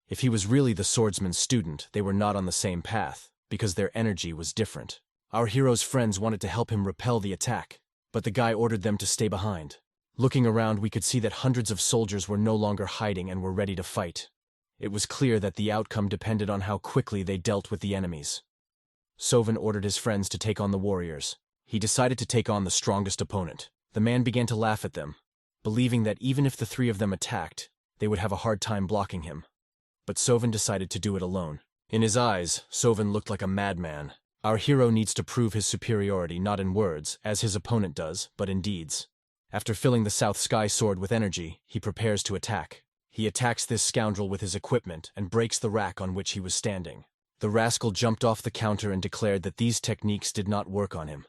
If he was really the swordsman's student, they were not on the same path, because their energy was different. Our hero's friends wanted to help him repel the attack, but the guy ordered them to stay behind. Looking around, we could see that hundreds of soldiers were no longer hiding and were ready to fight. It was clear that the outcome depended on how quickly they dealt with the enemies. Soven ordered his friends to take on the warriors. He decided to take on the strongest opponent. The man began to laugh at them, believing that even if the 3 of them attacked, they would have a hard time blocking him. But Soven decided to do it alone. In his eyes, Soven looked like a madman. Our hero needs to prove his superiority not in words, as his opponent does, but in deeds. After filling the South Sky Sword with energy, he prepares to attack. He attacks this scoundrel with his equipment and breaks the rack on which he was standing. The rascal jumped off the counter and declared that these techniques did not work on him.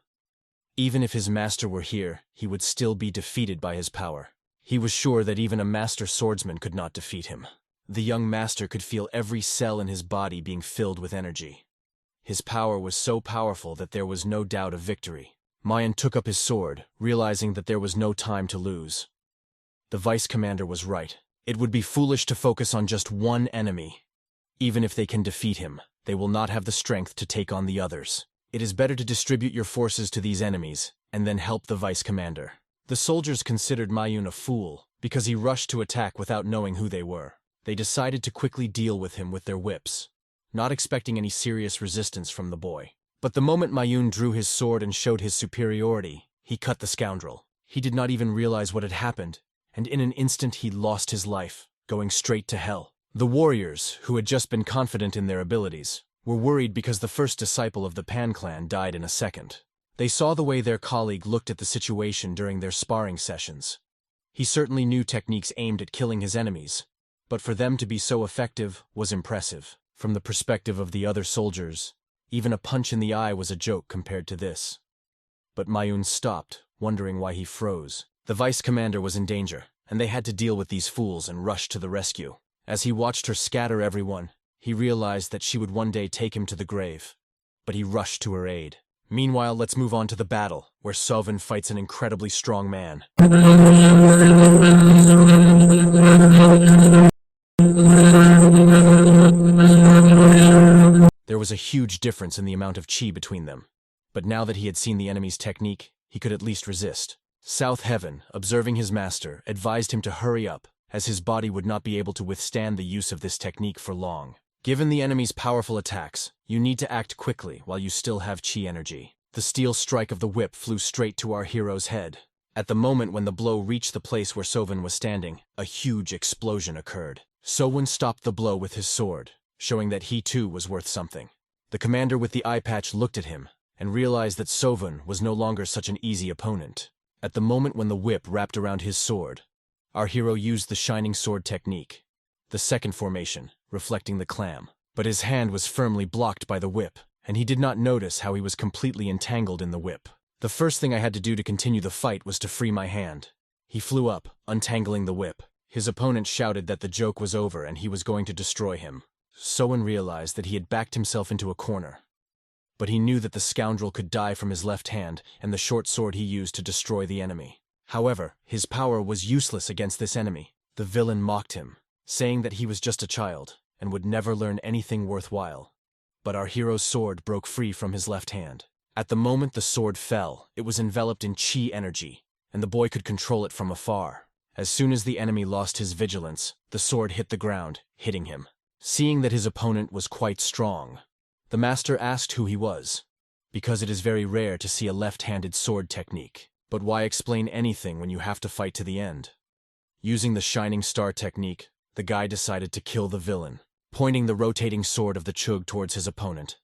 Even if his master were here, he would still be defeated by his power. He was sure that even a master swordsman could not defeat him. The young master could feel every cell in his body being filled with energy. His power was so powerful that there was no doubt of victory. Mayan took up his sword, realizing that there was no time to lose. The vice commander was right. It would be foolish to focus on just one enemy. Even if they can defeat him, they will not have the strength to take on the others. It is better to distribute your forces to these enemies, and then help the vice commander. The soldiers considered Mayun a fool, because he rushed to attack without knowing who they were. They decided to quickly deal with him with their whips, not expecting any serious resistance from the boy. But the moment Mayun drew his sword and showed his superiority, he cut the scoundrel. He did not even realize what had happened, and in an instant he lost his life, going straight to hell. The warriors, who had just been confident in their abilities, were worried because the first disciple of the Pan clan died in a second. They saw the way their colleague looked at the situation during their sparring sessions. He certainly knew techniques aimed at killing his enemies, but for them to be so effective was impressive. From the perspective of the other soldiers, even a punch in the eye was a joke compared to this. But Mayun stopped, wondering why he froze. The vice commander was in danger, and they had to deal with these fools and rush to the rescue. As he watched her scatter everyone, he realized that she would one day take him to the grave. But he rushed to her aid. Meanwhile, let's move on to the battle, where Sovan fights an incredibly strong man. There was a huge difference in the amount of chi between them. But now that he had seen the enemy's technique, he could at least resist. South Heaven, observing his master, advised him to hurry up, as his body would not be able to withstand the use of this technique for long. Given the enemy's powerful attacks, you need to act quickly while you still have chi energy. The steel strike of the whip flew straight to our hero's head. At the moment when the blow reached the place where Sovan was standing, a huge explosion occurred. Sovan stopped the blow with his sword, showing that he too was worth something. The commander with the eye patch looked at him, and realized that Sovan was no longer such an easy opponent. At the moment when the whip wrapped around his sword, our hero used the shining sword technique, the second formation, reflecting the clam. But his hand was firmly blocked by the whip, and he did not notice how he was completely entangled in the whip. The first thing I had to do to continue the fight was to free my hand. He flew up, untangling the whip. His opponent shouted that the joke was over and he was going to destroy him. Sovan realized that he had backed himself into a corner. But he knew that the scoundrel could die from his left hand and the short sword he used to destroy the enemy. However, his power was useless against this enemy. The villain mocked him, saying that he was just a child and would never learn anything worthwhile. But our hero's sword broke free from his left hand. At the moment the sword fell, it was enveloped in chi energy, and the boy could control it from afar. As soon as the enemy lost his vigilance, the sword hit the ground, hitting him. Seeing that his opponent was quite strong, the master asked who he was, because it is very rare to see a left-handed sword technique. But why explain anything when you have to fight to the end? Using the shining star technique, the guy decided to kill the villain, pointing the rotating sword of the Chug towards his opponent.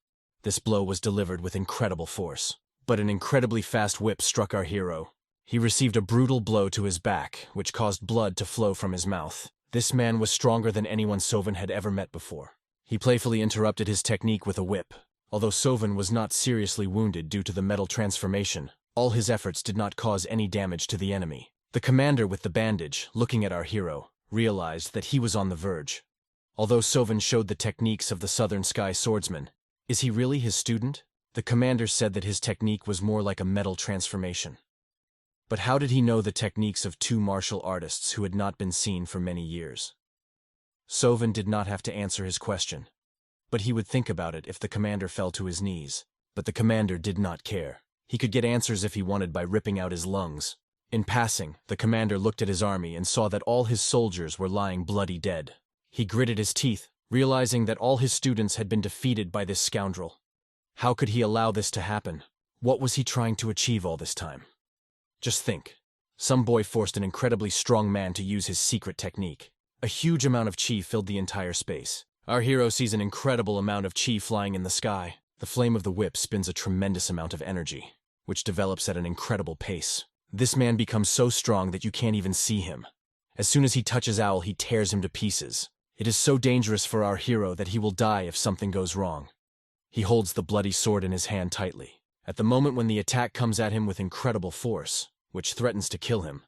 This blow was delivered with incredible force, but an incredibly fast whip struck our hero. He received a brutal blow to his back, which caused blood to flow from his mouth. This man was stronger than anyone Sovan had ever met before. He playfully interrupted his technique with a whip. Although Sovan was not seriously wounded due to the metal transformation, all his efforts did not cause any damage to the enemy. The commander with the bandage, looking at our hero, realized that he was on the verge. Although Sovan showed the techniques of the Southern Sky Swordsman, is he really his student? The commander said that his technique was more like a metal transformation. But how did he know the techniques of two martial artists who had not been seen for many years? Sovan did not have to answer his question, but he would think about it if the commander fell to his knees. But the commander did not care. He could get answers if he wanted by ripping out his lungs. In passing, the commander looked at his army and saw that all his soldiers were lying bloody dead. He gritted his teeth, realizing that all his students had been defeated by this scoundrel. How could he allow this to happen? What was he trying to achieve all this time? Just think. Some boy forced an incredibly strong man to use his secret technique. A huge amount of chi filled the entire space. Our hero sees an incredible amount of chi flying in the sky. The flame of the whip spins a tremendous amount of energy, which develops at an incredible pace. This man becomes so strong that you can't even see him. As soon as he touches Owl, he tears him to pieces. It is so dangerous for our hero that he will die if something goes wrong. He holds the bloody sword in his hand tightly. At the moment when the attack comes at him with incredible force, which threatens to kill him,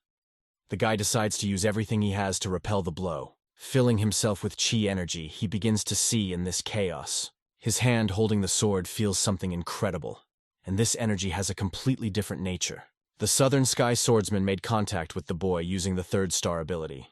the guy decides to use everything he has to repel the blow. Filling himself with chi energy, he begins to see in this chaos. His hand holding the sword feels something incredible, and this energy has a completely different nature. The Southern Sky Swordsman made contact with the boy using the third star ability,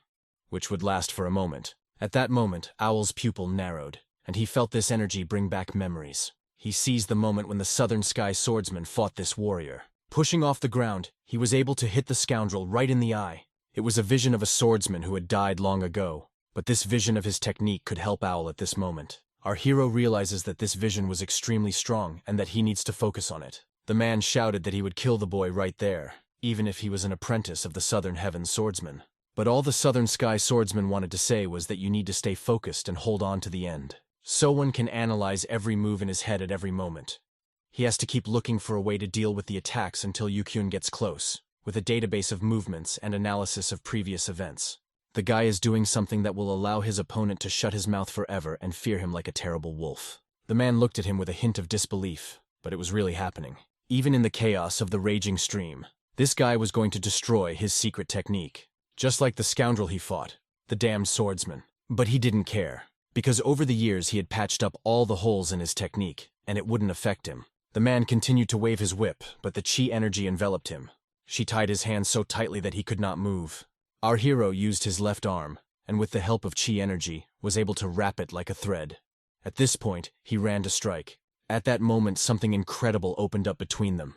which would last for a moment. At that moment, Owl's pupil narrowed, and he felt this energy bring back memories. He seized the moment when the Southern Sky Swordsman fought this warrior. Pushing off the ground, he was able to hit the scoundrel right in the eye. It was a vision of a swordsman who had died long ago, but this vision of his technique could help Owl at this moment. Our hero realizes that this vision was extremely strong and that he needs to focus on it. The man shouted that he would kill the boy right there, even if he was an apprentice of the Southern Heaven Swordsman. But all the Southern Sky Swordsman wanted to say was that you need to stay focused and hold on to the end. So one can analyze every move in his head at every moment. He has to keep looking for a way to deal with the attacks until Yukyun gets close, with a database of movements and analysis of previous events. The guy is doing something that will allow his opponent to shut his mouth forever and fear him like a terrible wolf. The man looked at him with a hint of disbelief, but it was really happening. Even in the chaos of the raging stream, this guy was going to destroy his secret technique, just like the scoundrel he fought, the damned swordsman. But he didn't care, because over the years he had patched up all the holes in his technique, and it wouldn't affect him. The man continued to wave his whip, but the chi energy enveloped him. She tied his hands so tightly that he could not move. Our hero used his left arm, and with the help of chi energy, was able to wrap it like a thread. At this point, he ran to strike. At that moment, something incredible opened up between them.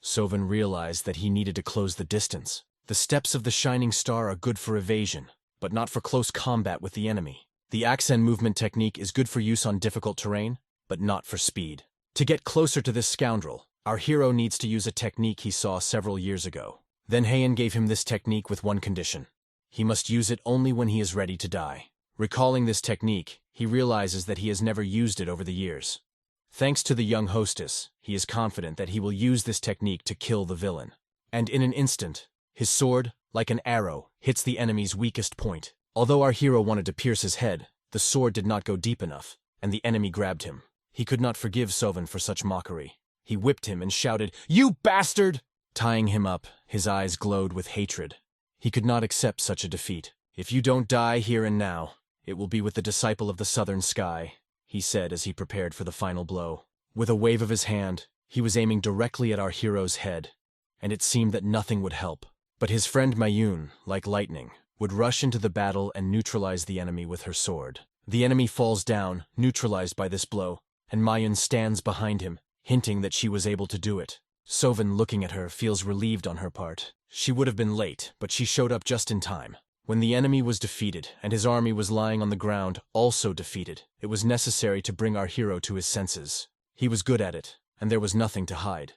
Sovan realized that he needed to close the distance. The steps of the Shining Star are good for evasion, but not for close combat with the enemy. The accent movement technique is good for use on difficult terrain, but not for speed. To get closer to this scoundrel, our hero needs to use a technique he saw several years ago. Then Heian gave him this technique with one condition. He must use it only when he is ready to die. Recalling this technique, he realizes that he has never used it over the years. Thanks to the young hostess, he is confident that he will use this technique to kill the villain. And in an instant, his sword, like an arrow, hits the enemy's weakest point. Although our hero wanted to pierce his head, the sword did not go deep enough, and the enemy grabbed him. He could not forgive Sovan for such mockery. He whipped him and shouted, "You bastard!" Tying him up, his eyes glowed with hatred. He could not accept such a defeat. "If you don't die here and now, it will be with the disciple of the Southern Sky," he said as he prepared for the final blow. With a wave of his hand, he was aiming directly at our hero's head, and it seemed that nothing would help. But his friend Mayun, like lightning, would rush into the battle and neutralize the enemy with her sword. The enemy falls down, neutralized by this blow, and Mayun stands behind him, hinting that she was able to do it. Sovan, looking at her, feels relieved on her part. She would have been late, but she showed up just in time. When the enemy was defeated, and his army was lying on the ground, also defeated, it was necessary to bring our hero to his senses. He was good at it, and there was nothing to hide.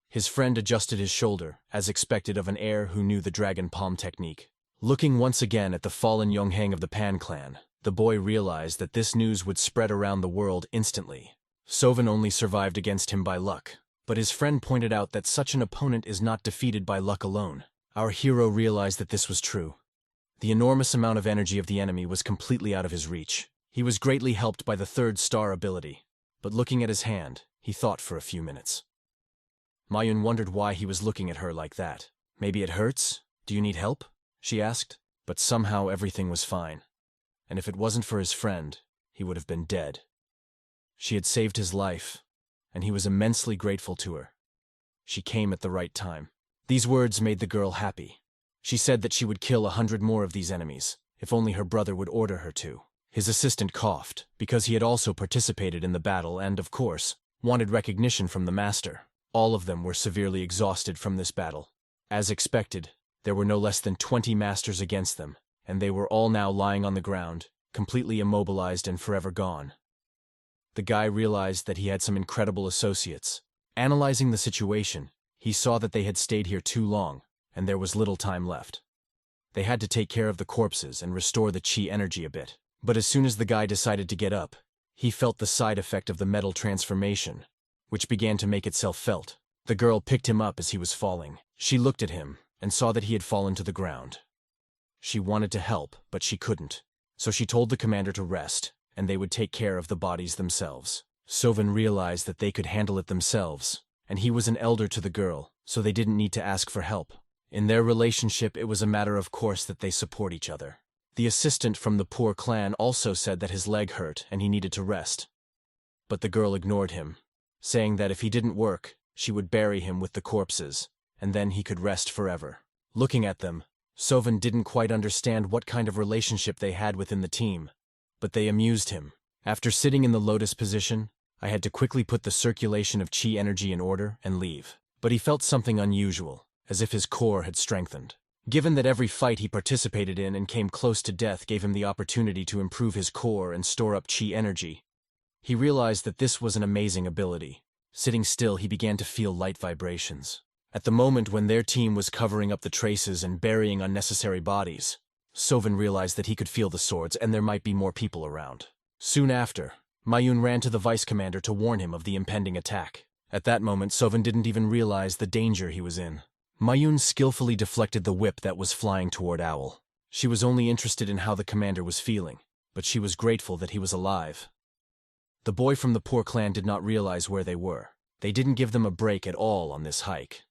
His friend adjusted his shoulder, as expected of an heir who knew the dragon palm technique. Looking once again at the fallen Yonghang of the Pan clan, the boy realized that this news would spread around the world instantly. Sovan only survived against him by luck, but his friend pointed out that such an opponent is not defeated by luck alone. Our hero realized that this was true. The enormous amount of energy of the enemy was completely out of his reach. He was greatly helped by the third star ability, but looking at his hand, he thought for a few minutes. Mayun wondered why he was looking at her like that. "Maybe it hurts? Do you need help?" she asked. But somehow everything was fine. And if it wasn't for his friend, he would have been dead. She had saved his life, and he was immensely grateful to her. She came at the right time. These words made the girl happy. She said that she would kill 100 more of these enemies, if only her brother would order her to. His assistant coughed, because he had also participated in the battle and, of course, wanted recognition from the master. All of them were severely exhausted from this battle. As expected, there were no less than 20 masters against them, and they were all now lying on the ground, completely immobilized and forever gone. The guy realized that he had some incredible associates. Analyzing the situation, he saw that they had stayed here too long, and there was little time left. They had to take care of the corpses and restore the chi energy a bit. But as soon as the guy decided to get up, he felt the side effect of the metal transformation, which began to make itself felt. The girl picked him up as he was falling. She looked at him and saw that he had fallen to the ground. She wanted to help, but she couldn't. So she told the commander to rest, and they would take care of the bodies themselves. Soven realized that they could handle it themselves, and he was an elder to the girl, so they didn't need to ask for help. In their relationship, it was a matter of course that they support each other. The assistant from the poor clan also said that his leg hurt and he needed to rest. But the girl ignored him, saying that if he didn't work, she would bury him with the corpses, and then he could rest forever. Looking at them, Soven didn't quite understand what kind of relationship they had within the team, but they amused him. After sitting in the lotus position, I had to quickly put the circulation of chi energy in order and leave. But he felt something unusual, as if his core had strengthened. Given that every fight he participated in and came close to death gave him the opportunity to improve his core and store up chi energy, he realized that this was an amazing ability. Sitting still, he began to feel light vibrations. At the moment when their team was covering up the traces and burying unnecessary bodies, Soven realized that he could feel the swords and there might be more people around. Soon after, Mayun ran to the vice commander to warn him of the impending attack. At that moment, Soven didn't even realize the danger he was in. Mayun skillfully deflected the whip that was flying toward Owl. She was only interested in how the commander was feeling, but she was grateful that he was alive. The boy from the poor clan did not realize where they were. They didn't give them a break at all on this hike.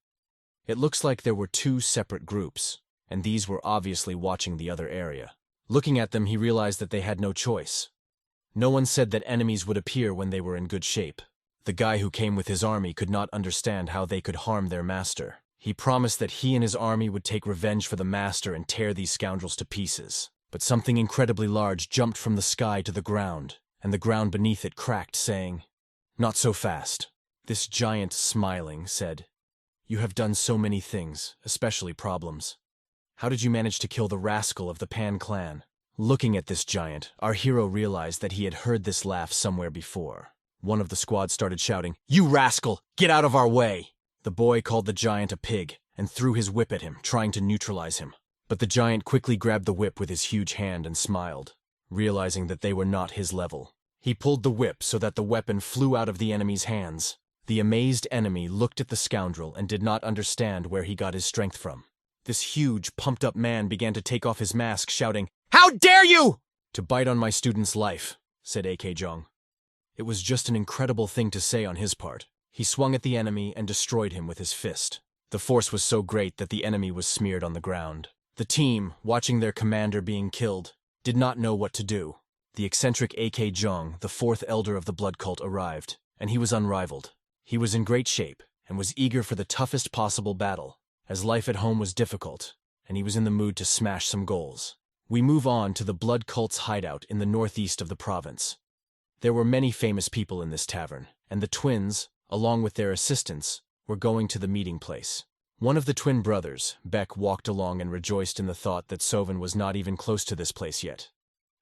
It looks like there were two separate groups, and these were obviously watching the other area. Looking at them, he realized that they had no choice. No one said that enemies would appear when they were in good shape. The guy who came with his army could not understand how they could harm their master. He promised that he and his army would take revenge for the master and tear these scoundrels to pieces. But something incredibly large jumped from the sky to the ground, and the ground beneath it cracked, saying, "Not so fast." This giant, smiling, said, "You have done so many things, especially problems. How did you manage to kill the rascal of the Pan clan?" Looking at this giant, our hero realized that he had heard this laugh somewhere before. One of the squad started shouting, "You rascal! Get out of our way!" The boy called the giant a pig and threw his whip at him, trying to neutralize him. But the giant quickly grabbed the whip with his huge hand and smiled, realizing that they were not his level. He pulled the whip so that the weapon flew out of the enemy's hands. The amazed enemy looked at the scoundrel and did not understand where he got his strength from. This huge, pumped-up man began to take off his mask, shouting, "How dare you!" "To bite on my student's life," said AK Jong. It was just an incredible thing to say on his part. He swung at the enemy and destroyed him with his fist. The force was so great that the enemy was smeared on the ground. The team, watching their commander being killed, did not know what to do. The eccentric AK Jong, the fourth elder of the blood cult, arrived, and he was unrivaled. He was in great shape and was eager for the toughest possible battle, as life at home was difficult, and he was in the mood to smash some goals. We move on to the blood cult's hideout in the northeast of the province. There were many famous people in this tavern, and the twins, along with their assistants, were going to the meeting place. One of the twin brothers, Beck, walked along and rejoiced in the thought that Soven was not even close to this place yet.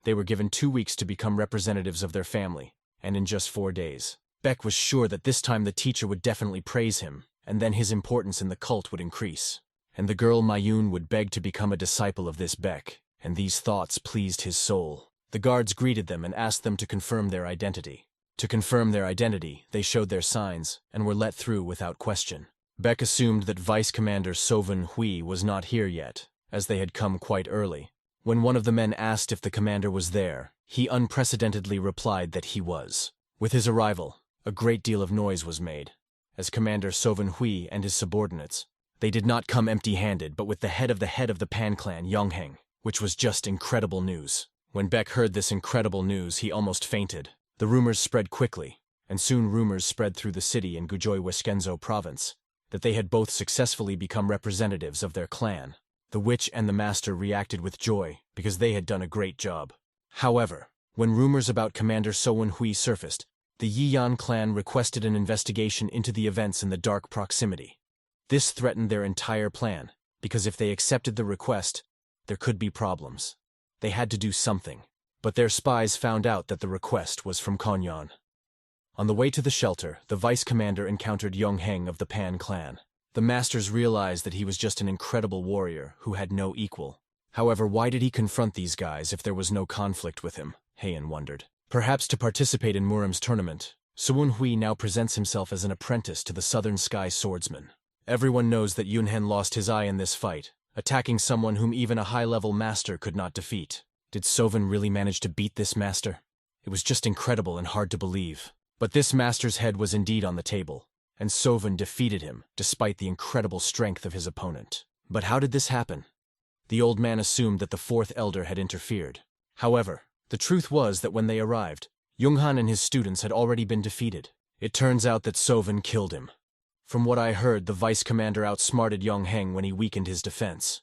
They were given 2 weeks to become representatives of their family, and in just 4 days. Beck was sure that this time the teacher would definitely praise him, and then his importance in the cult would increase. And the girl Mayun would beg to become a disciple of this Beck, and these thoughts pleased his soul. The guards greeted them and asked them to confirm their identity. To confirm their identity, they showed their signs, and were let through without question. Beck assumed that Vice Commander Soven Hui was not here yet, as they had come quite early. When one of the men asked if the commander was there, he unprecedentedly replied that he was. With his arrival, a great deal of noise was made. As Commander Soven Hui and his subordinates, they did not come empty-handed, but with the head of the Pan clan, Yongheng, which was just incredible news. When Beck heard this incredible news, he almost fainted. The rumors spread quickly, and soon rumors spread through the city in Gujoy Wiskenzo province that they had both successfully become representatives of their clan. The witch and the master reacted with joy because they had done a great job. However, when rumors about Commander Sowen Hui surfaced, the Yiyan clan requested an investigation into the events in the dark proximity. This threatened their entire plan, because if they accepted the request, there could be problems. They had to do something, but their spies found out that the request was from Konyan. On the way to the shelter, the vice commander encountered Yongheng of the Pan clan. The masters realized that he was just an incredible warrior who had no equal. However, why did he confront these guys if there was no conflict with him? Heian wondered. Perhaps to participate in Murim's tournament, Suwon Hui now presents himself as an apprentice to the Southern Sky swordsman. Everyone knows that Yunhen lost his eye in this fight, attacking someone whom even a high-level master could not defeat. Did Sovan really manage to beat this master? It was just incredible and hard to believe. But this master's head was indeed on the table, and Sovan defeated him despite the incredible strength of his opponent. But how did this happen? The old man assumed that the fourth elder had interfered. However, the truth was that when they arrived, Yunghan and his students had already been defeated. It turns out that Sovan killed him. From what I heard, the vice commander outsmarted Yongheng when he weakened his defense.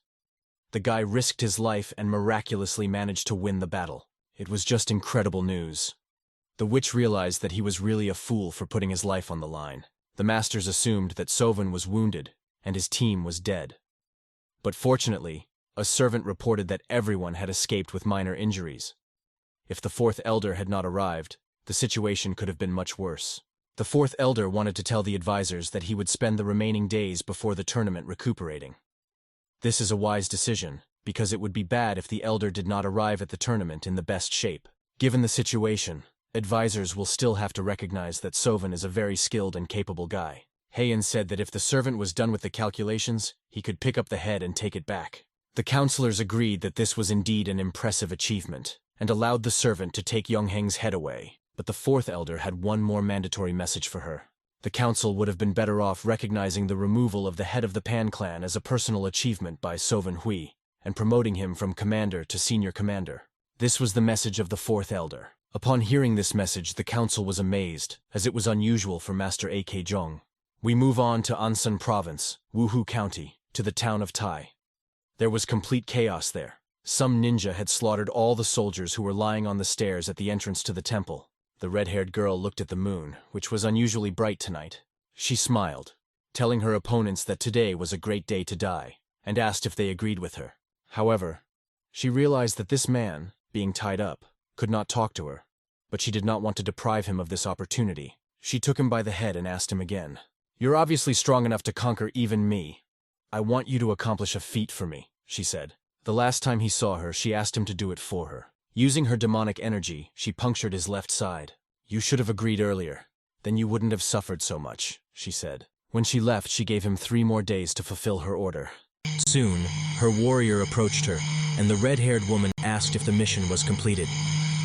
The guy risked his life and miraculously managed to win the battle. It was just incredible news. The witch realized that he was really a fool for putting his life on the line. The masters assumed that Sovan was wounded and his team was dead. But fortunately, a servant reported that everyone had escaped with minor injuries. If the fourth elder had not arrived, the situation could have been much worse. The fourth elder wanted to tell the advisors that he would spend the remaining days before the tournament recuperating. This is a wise decision, because it would be bad if the elder did not arrive at the tournament in the best shape. Given the situation, advisors will still have to recognize that Sovan is a very skilled and capable guy. Heian said that if the servant was done with the calculations, he could pick up the head and take it back. The counselors agreed that this was indeed an impressive achievement, and allowed the servant to take Yongheng's head away. But the fourth elder had one more mandatory message for her. The council would have been better off recognizing the removal of the head of the Pan clan as a personal achievement by Sovan Hui, and promoting him from commander to senior commander. This was the message of the fourth elder. Upon hearing this message, the council was amazed, as it was unusual for Master A.K. Zhong. We move on to Ansan Province, Wuhu County, to the town of Tai. There was complete chaos there. Some ninja had slaughtered all the soldiers who were lying on the stairs at the entrance to the temple. The red-haired girl looked at the moon, which was unusually bright tonight. She smiled, telling her opponents that today was a great day to die, and asked if they agreed with her. However, she realized that this man, being tied up, could not talk to her, but she did not want to deprive him of this opportunity. She took him by the head and asked him again. "You're obviously strong enough to conquer even me. I want you to accomplish a feat for me," she said. The last time he saw her, she asked him to do it for her. Using her demonic energy, she punctured his left side. "You should have agreed earlier. Then you wouldn't have suffered so much," she said. When she left, she gave him 3 more days to fulfill her order. Soon, her warrior approached her, and the red-haired woman asked if the mission was completed.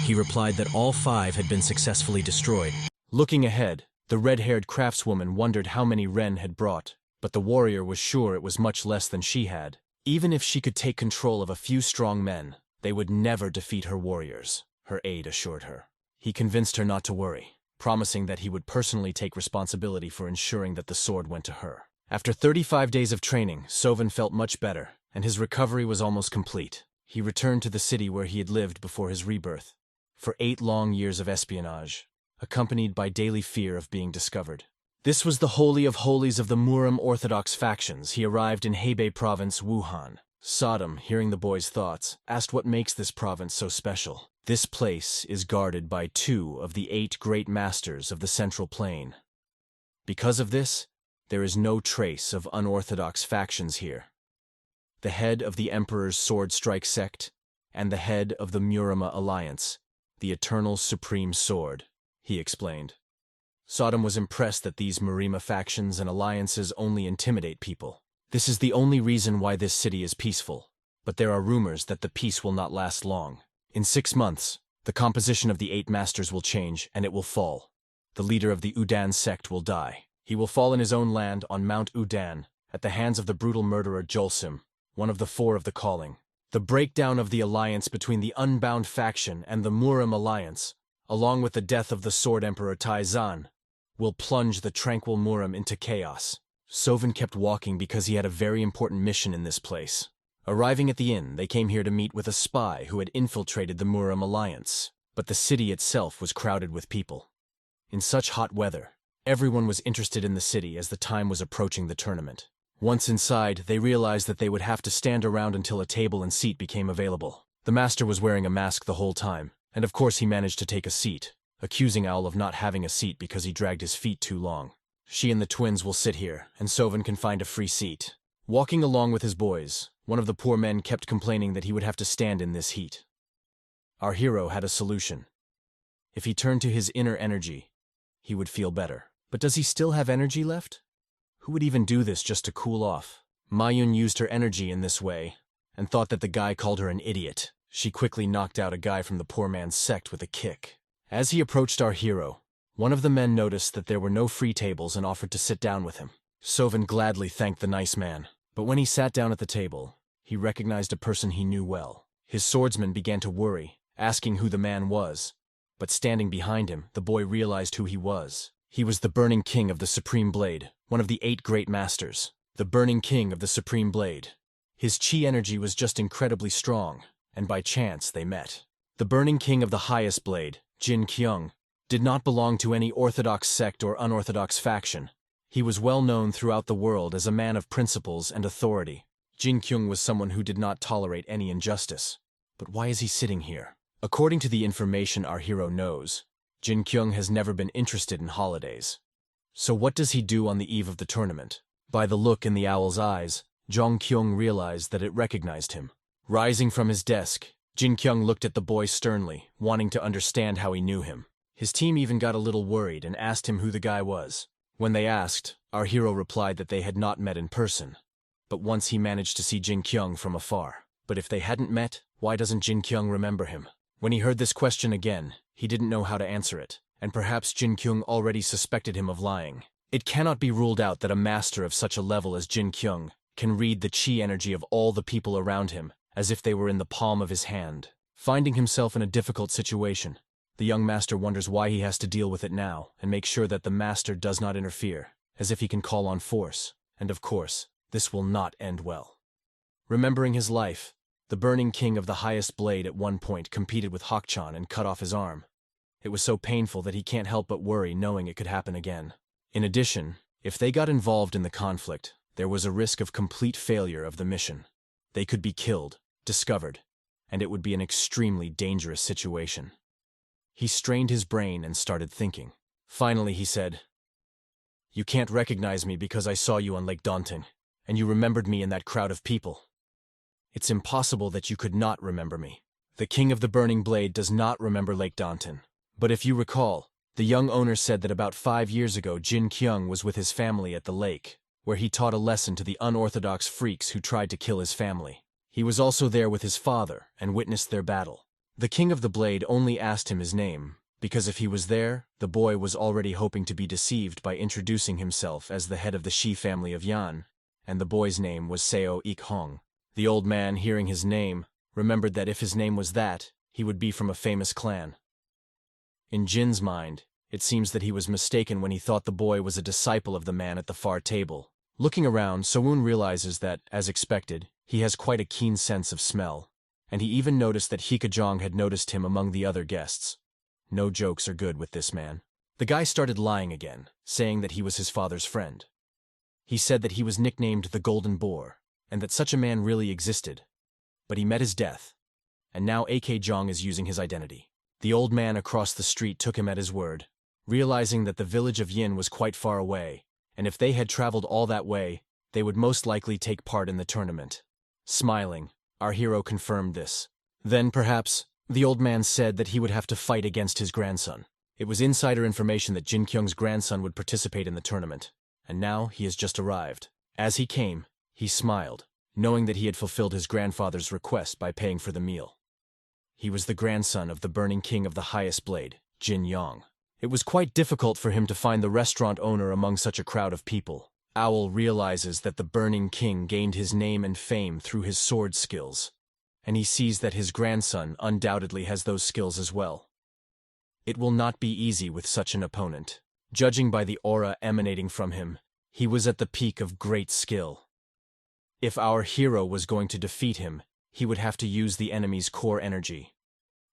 He replied that all 5 had been successfully destroyed. Looking ahead, the red-haired craftswoman wondered how many Ren had brought, but the warrior was sure it was much less than she had. Even if she could take control of a few strong men, they would never defeat her warriors, her aide assured her. He convinced her not to worry, promising that he would personally take responsibility for ensuring that the sword went to her. After 35 days of training, Sovan felt much better, and his recovery was almost complete. He returned to the city where he had lived before his rebirth. For 8 long years of espionage, accompanied by daily fear of being discovered. This was the holy of holies of the Murim Orthodox factions. He arrived in Hebei Province, Wuhan. Sodom, hearing the boy's thoughts, asked what makes this province so special. This place is guarded by 2 of the 8 great masters of the Central Plain. Because of this, there is no trace of unorthodox factions here. The head of the Emperor's Sword Strike sect, and the head of the Murima Alliance, the Eternal Supreme Sword, he explained. Sodom was impressed that these Murima factions and alliances only intimidate people. This is the only reason why this city is peaceful, but there are rumors that the peace will not last long. In 6 months, the composition of the 8 masters will change, and it will fall. The leader of the Udan sect will die. He will fall in his own land on Mount Udan, at the hands of the brutal murderer Jolsim, one of the 4 of the calling. The breakdown of the alliance between the Unbound faction and the Murim alliance, along with the death of the Sword Emperor Taizan, will plunge the tranquil Murim into chaos. Sovan kept walking because he had a very important mission in this place. Arriving at the inn, they came here to meet with a spy who had infiltrated the Murim alliance, but the city itself was crowded with people. In such hot weather, everyone was interested in the city as the time was approaching the tournament. Once inside, they realized that they would have to stand around until a table and seat became available. The master was wearing a mask the whole time, and of course he managed to take a seat, accusing Owl of not having a seat because he dragged his feet too long. She and the twins will sit here, and Sovan can find a free seat. Walking along with his boys, one of the poor men kept complaining that he would have to stand in this heat. Our hero had a solution. If he turned to his inner energy, he would feel better. But does he still have energy left? Who would even do this just to cool off? Mayun used her energy in this way, and thought that the guy called her an idiot. She quickly knocked out a guy from the poor man's sect with a kick. As he approached our hero, one of the men noticed that there were no free tables and offered to sit down with him. Sovan gladly thanked the nice man, but when he sat down at the table, he recognized a person he knew well. His swordsman began to worry, asking who the man was, but standing behind him, the boy realized who he was. He was the Burning King of the Supreme Blade, one of the 8 great masters. The Burning King of the Supreme Blade. His chi energy was just incredibly strong, and by chance they met. The Burning King of the highest blade, Jin Kyung, did not belong to any orthodox sect or unorthodox faction. He was well known throughout the world as a man of principles and authority. Jin Kyung was someone who did not tolerate any injustice. But why is he sitting here? According to the information our hero knows, Jin Kyung has never been interested in holidays. So what does he do on the eve of the tournament? By the look in the owl's eyes, Jong Kyung realized that it recognized him. Rising from his desk, Jin Kyung looked at the boy sternly, wanting to understand how he knew him. His team even got a little worried and asked him who the guy was. When they asked, our hero replied that they had not met in person, but once he managed to see Jin Kyung from afar. But if they hadn't met, why doesn't Jin Kyung remember him? When he heard this question again, he didn't know how to answer it, and perhaps Jin Kyung already suspected him of lying. It cannot be ruled out that a master of such a level as Jin Kyung can read the chi energy of all the people around him as if they were in the palm of his hand. Finding himself in a difficult situation, the young master wonders why he has to deal with it now and make sure that the master does not interfere, as if he can call on force. And of course, this will not end well. Remembering his life, the Burning King of the highest blade at one point competed with Hakchan and cut off his arm. It was so painful that he can't help but worry knowing it could happen again. In addition, if they got involved in the conflict, there was a risk of complete failure of the mission. They could be killed, discovered, and it would be an extremely dangerous situation. He strained his brain and started thinking. Finally, he said, "You can't recognize me because I saw you on Lake Daunting, and you remembered me in that crowd of people. It's impossible that you could not remember me. The King of the Burning Blade does not remember Lake Daunting. But if you recall, the young owner said that about 5 years ago Jin Kyung was with his family at the lake, where he taught a lesson to the unorthodox freaks who tried to kill his family. He was also there with his father and witnessed their battle. The King of the Blade only asked him his name, because if he was there, the boy was already hoping to be deceived by introducing himself as the head of the Shi family of Yan, and the boy's name was Seo Ik Hong. The old man, hearing his name, remembered that if his name was that, he would be from a famous clan. In Jin's mind, it seems that he was mistaken when he thought the boy was a disciple of the man at the far table. Looking around, Sowoon realizes that, as expected, he has quite a keen sense of smell, and he even noticed that Hikajong had noticed him among the other guests. No jokes are good with this man. The guy started lying again, saying that he was his father's friend. He said that he was nicknamed the Golden Boar, and that such a man really existed. But he met his death, and now AK Jong is using his identity. The old man across the street took him at his word, realizing that the village of Yin was quite far away, and if they had traveled all that way, they would most likely take part in the tournament. Smiling, our hero confirmed this. Then, perhaps, the old man said that he would have to fight against his grandson. It was insider information that Jin Kyung's grandson would participate in the tournament, and now he has just arrived. As he came, he smiled, knowing that he had fulfilled his grandfather's request by paying for the meal. He was the grandson of the Burning King of the highest blade, Jin Yong. It was quite difficult for him to find the restaurant owner among such a crowd of people. Owl realizes that the Burning King gained his name and fame through his sword skills, and he sees that his grandson undoubtedly has those skills as well. It will not be easy with such an opponent. Judging by the aura emanating from him, he was at the peak of great skill. If our hero was going to defeat him, he would have to use the enemy's core energy.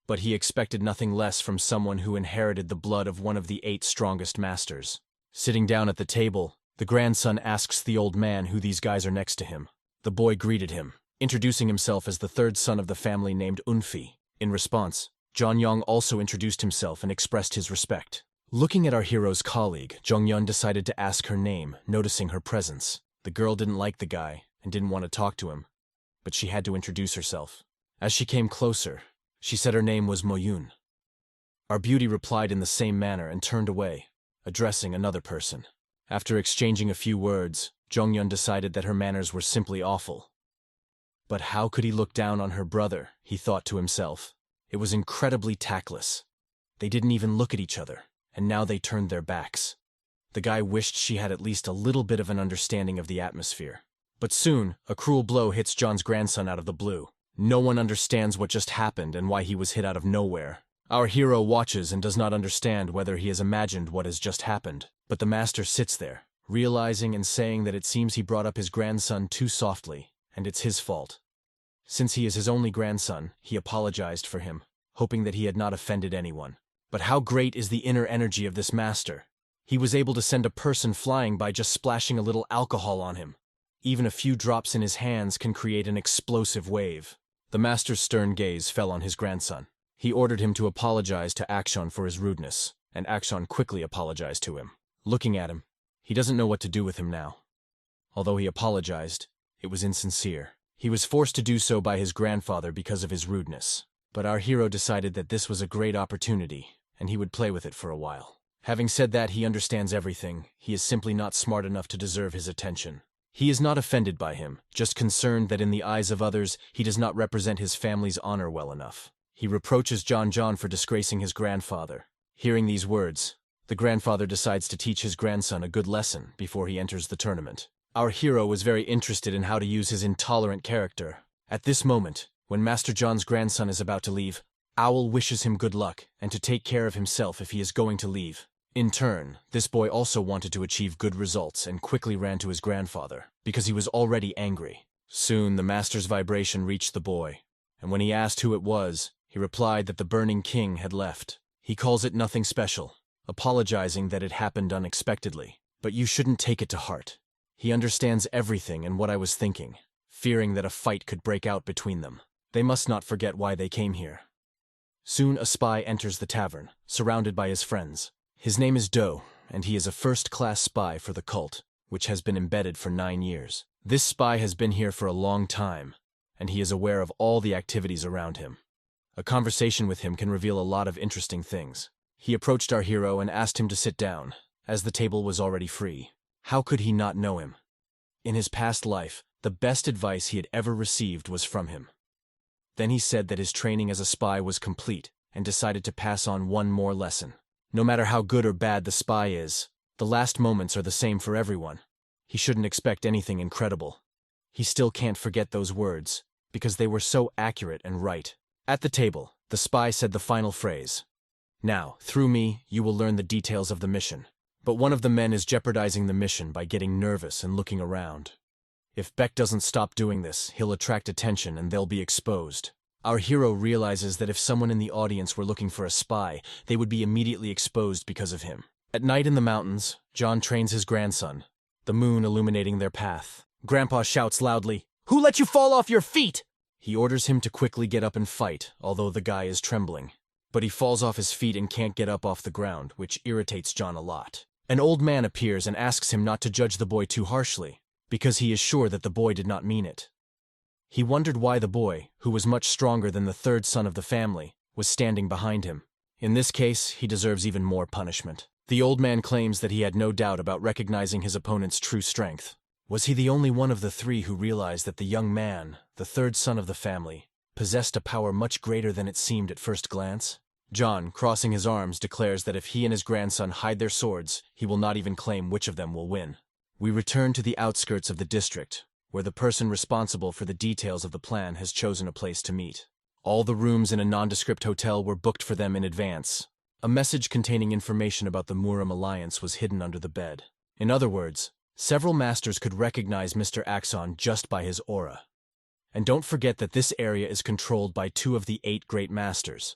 But he expected nothing less from someone who inherited the blood of one of the 8 strongest masters. Sitting down at the table, the grandson asks the old man who these guys are next to him. The boy greeted him, introducing himself as the 3rd son of the family named Unfi. In response, Jongyong also introduced himself and expressed his respect. Looking at our hero's colleague, Jongyun decided to ask her name, noticing her presence. The girl didn't like the guy and didn't want to talk to him, but she had to introduce herself. As she came closer, she said her name was Moyun. Our beauty replied in the same manner and turned away, addressing another person. After exchanging a few words, Jongyun decided that her manners were simply awful. But how could he look down on her brother, he thought to himself. It was incredibly tactless. They didn't even look at each other, and now they turned their backs. The guy wished she had at least a little bit of an understanding of the atmosphere. But soon, a cruel blow hits John's grandson out of the blue. No one understands what just happened and why he was hit out of nowhere. Our hero watches and does not understand whether he has imagined what has just happened. But the master sits there, realizing and saying that it seems he brought up his grandson too softly, and it's his fault. Since he is his only grandson, he apologized for him, hoping that he had not offended anyone. But how great is the inner energy of this master? He was able to send a person flying by just splashing a little alcohol on him. Even a few drops in his hands can create an explosive wave. The master's stern gaze fell on his grandson. He ordered him to apologize to Action for his rudeness, and Action quickly apologized to him. Looking at him, he doesn't know what to do with him now. Although he apologized, it was insincere. He was forced to do so by his grandfather because of his rudeness. But our hero decided that this was a great opportunity, and he would play with it for a while. Having said that he understands everything, he is simply not smart enough to deserve his attention. He is not offended by him, just concerned that in the eyes of others, he does not represent his family's honor well enough. He reproaches John for disgracing his grandfather. Hearing these words, the grandfather decides to teach his grandson a good lesson before he enters the tournament. Our hero was very interested in how to use his intolerant character. At this moment, when Master John's grandson is about to leave, Owl wishes him good luck and to take care of himself if he is going to leave. In turn, this boy also wanted to achieve good results and quickly ran to his grandfather, because he was already angry. Soon the master's vibration reached the boy, and when he asked who it was, he replied that the Burning King had left. He calls it nothing special, apologizing that it happened unexpectedly. But you shouldn't take it to heart. He understands everything and what I was thinking, fearing that a fight could break out between them. They must not forget why they came here. Soon a spy enters the tavern, surrounded by his friends. His name is Do, and he is a first-class spy for the cult, which has been embedded for 9 years. This spy has been here for a long time, and he is aware of all the activities around him. A conversation with him can reveal a lot of interesting things. He approached our hero and asked him to sit down, as the table was already free. How could he not know him? In his past life, the best advice he had ever received was from him. Then he said that his training as a spy was complete, and decided to pass on one more lesson. No matter how good or bad the spy is, the last moments are the same for everyone. He shouldn't expect anything incredible. He still can't forget those words, because they were so accurate and right. At the table, the spy said the final phrase. Now, through me, you will learn the details of the mission. But one of the men is jeopardizing the mission by getting nervous and looking around. If Beck doesn't stop doing this, he'll attract attention and they'll be exposed. Our hero realizes that if someone in the audience were looking for a spy, they would be immediately exposed because of him. At night in the mountains, John trains his grandson, the moon illuminating their path. Grandpa shouts loudly, "Who let you fall off your feet?" He orders him to quickly get up and fight, although the guy is trembling. But he falls off his feet and can't get up off the ground, which irritates John a lot. An old man appears and asks him not to judge the boy too harshly, because he is sure that the boy did not mean it. He wondered why the boy, who was much stronger than the third son of the family, was standing behind him. In this case, he deserves even more punishment. The old man claims that he had no doubt about recognizing his opponent's true strength. Was he the only one of the three who realized that the young man, the third son of the family, possessed a power much greater than it seemed at first glance? John, crossing his arms, declares that if he and his grandson hide their swords, he will not even claim which of them will win. We return to the outskirts of the district, where the person responsible for the details of the plan has chosen a place to meet. All the rooms in a nondescript hotel were booked for them in advance. A message containing information about the Muram alliance was hidden under the bed. In other words, several masters could recognize Mr. Axon just by his aura. And don't forget that this area is controlled by 2 of the 8 great masters.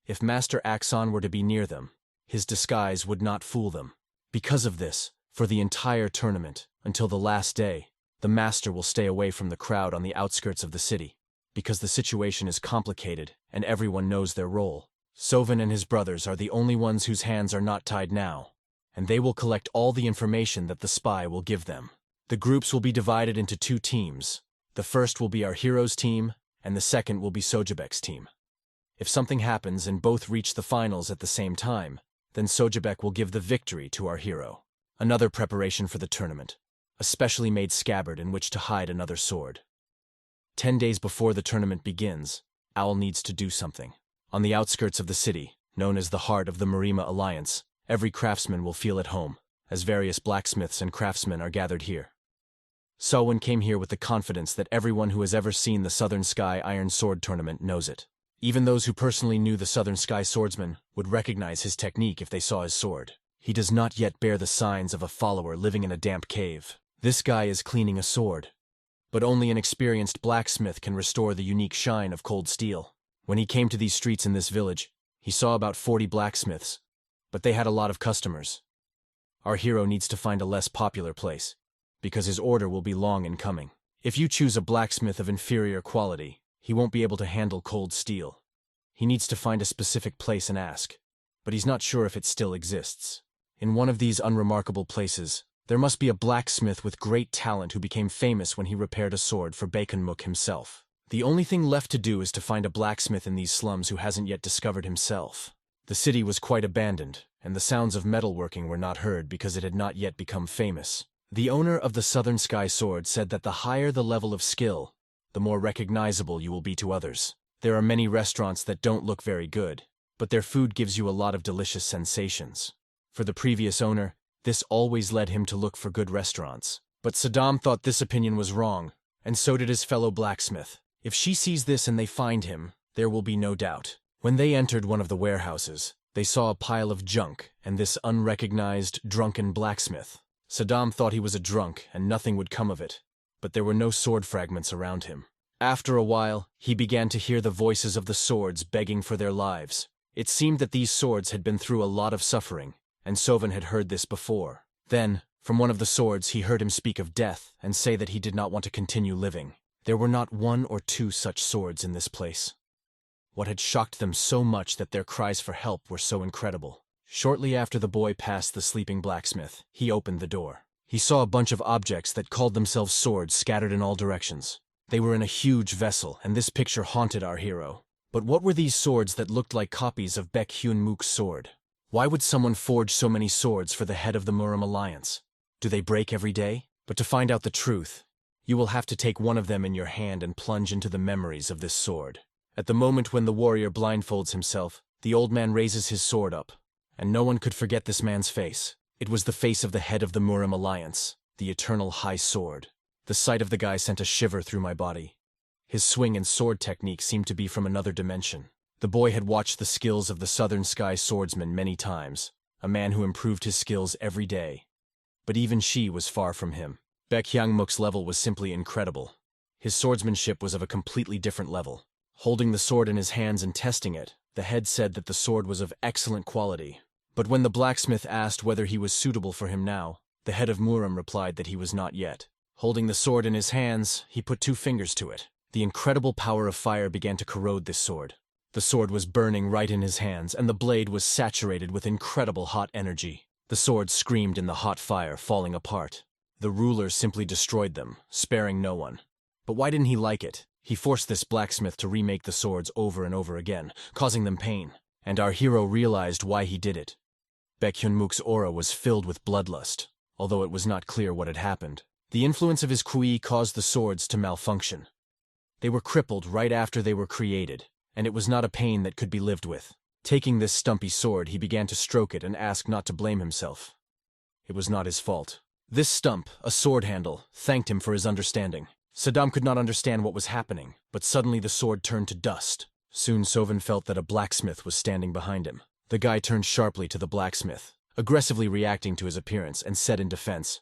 If Master Axon were to be near them, his disguise would not fool them. Because of this, for the entire tournament, until the last day, the master will stay away from the crowd on the outskirts of the city, because the situation is complicated and everyone knows their role. Sovan and his brothers are the only ones whose hands are not tied now, and they will collect all the information that the spy will give them. The groups will be divided into 2 teams. The first will be our hero's team, and the second will be Sojabek's team. If something happens and both reach the finals at the same time, then Sojabek will give the victory to our hero. Another preparation for the tournament. A specially made scabbard in which to hide another sword. 10 days before the tournament begins, Owl needs to do something. On the outskirts of the city, known as the heart of the Marima Alliance, every craftsman will feel at home, as various blacksmiths and craftsmen are gathered here. Selwyn came here with the confidence that everyone who has ever seen the Southern Sky Iron Sword Tournament knows it. Even those who personally knew the Southern Sky swordsman would recognize his technique if they saw his sword. He does not yet bear the signs of a follower living in a damp cave. This guy is cleaning a sword. But only an experienced blacksmith can restore the unique shine of cold steel. When he came to these streets in this village, he saw about 40 blacksmiths, but they had a lot of customers. Our hero needs to find a less popular place, because his order will be long in coming. If you choose a blacksmith of inferior quality, he won't be able to handle cold steel. He needs to find a specific place and ask, but he's not sure if it still exists. In one of these unremarkable places, there must be a blacksmith with great talent who became famous when he repaired a sword for Baconmook himself. The only thing left to do is to find a blacksmith in these slums who hasn't yet discovered himself. The city was quite abandoned, and the sounds of metalworking were not heard because it had not yet become famous. The owner of the Southern Sky Sword said that the higher the level of skill, the more recognizable you will be to others. There are many restaurants that don't look very good, but their food gives you a lot of delicious sensations. For the previous owner, this always led him to look for good restaurants. But Saddam thought this opinion was wrong, and so did his fellow blacksmith. If she sees this and they find him, there will be no doubt. When they entered one of the warehouses, they saw a pile of junk and this unrecognized, drunken blacksmith. Saddam thought he was a drunk and nothing would come of it, but there were no sword fragments around him. After a while, he began to hear the voices of the swords begging for their lives. It seemed that these swords had been through a lot of suffering, and Sovan had heard this before. Then, from one of the swords, he heard him speak of death and say that he did not want to continue living. There were not 1 or 2 such swords in this place. What had shocked them so much that their cries for help were so incredible. Shortly after the boy passed the sleeping blacksmith, he opened the door. He saw a bunch of objects that called themselves swords scattered in all directions. They were in a huge vessel, and this picture haunted our hero. But what were these swords that looked like copies of Baek Hyun-mook's sword? Why would someone forge so many swords for the head of the Murim Alliance? Do they break every day? But to find out the truth, you will have to take one of them in your hand and plunge into the memories of this sword. At the moment when the warrior blindfolds himself, the old man raises his sword up, and no one could forget this man's face. It was the face of the head of the Murim Alliance, the eternal high sword. The sight of the guy sent a shiver through my body. His swing and sword technique seemed to be from another dimension. The boy had watched the skills of the Southern Sky swordsman many times, a man who improved his skills every day. But even she was far from him. Baek Hyang-mook's level was simply incredible. His swordsmanship was of a completely different level. Holding the sword in his hands and testing it, the head said that the sword was of excellent quality. But when the blacksmith asked whether he was suitable for him now, the head of Murim replied that he was not yet. Holding the sword in his hands, he put 2 fingers to it. The incredible power of fire began to corrode this sword. The sword was burning right in his hands, and the blade was saturated with incredible hot energy. The sword screamed in the hot fire, falling apart. The ruler simply destroyed them, sparing no one. But why didn't he like it? He forced this blacksmith to remake the swords over and over again, causing them pain. And our hero realized why he did it. Baek Hyun-mook's aura was filled with bloodlust, although it was not clear what had happened. The influence of his kui caused the swords to malfunction. They were crippled right after they were created, and it was not a pain that could be lived with. Taking this stumpy sword, he began to stroke it and asked not to blame himself. It was not his fault. This stump, a sword handle, thanked him for his understanding. Saddam could not understand what was happening, but suddenly the sword turned to dust. Soon Sovan felt that a blacksmith was standing behind him. The guy turned sharply to the blacksmith, aggressively reacting to his appearance, and said in defense,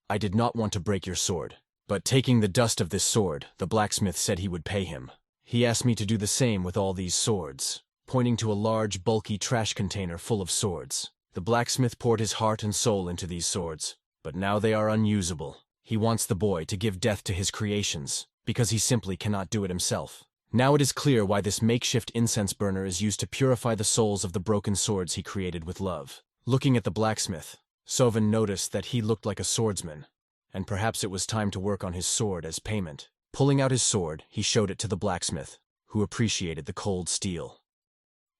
"I did not want to break your sword, but taking the dust of this sword, the blacksmith said he would pay him. He asked me to do the same with all these swords," pointing to a large, bulky trash container full of swords. The blacksmith poured his heart and soul into these swords, but now they are unusable. He wants the boy to give death to his creations, because he simply cannot do it himself. Now it is clear why this makeshift incense burner is used to purify the souls of the broken swords he created with love. Looking at the blacksmith, Sovan noticed that he looked like a swordsman, and perhaps it was time to work on his sword as payment. Pulling out his sword, he showed it to the blacksmith, who appreciated the cold steel.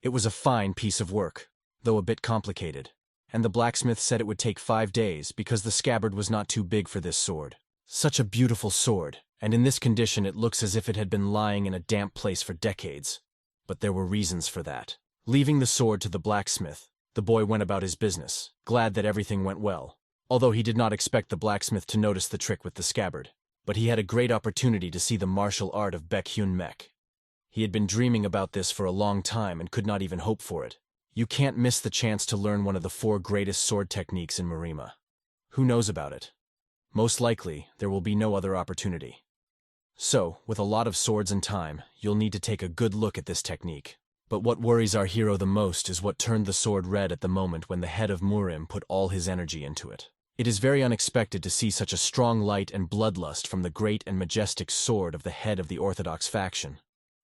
It was a fine piece of work, though a bit complicated. and the blacksmith said it would take 5 days because the scabbard was not too big for this sword. Such a beautiful sword, and in this condition it looks as if it had been lying in a damp place for decades. But there were reasons for that. Leaving the sword to the blacksmith, the boy went about his business, glad that everything went well, although he did not expect the blacksmith to notice the trick with the scabbard. But he had a great opportunity to see the martial art of Baekhyun Mech. He had been dreaming about this for a long time and could not even hope for it. You can't miss the chance to learn one of the 4 greatest sword techniques in Marima. Who knows about it? Most likely, there will be no other opportunity. So, with a lot of swords and time, you'll need to take a good look at this technique. But what worries our hero the most is what turned the sword red at the moment when the head of Murim put all his energy into it. It is very unexpected to see such a strong light and bloodlust from the great and majestic sword of the head of the Orthodox faction.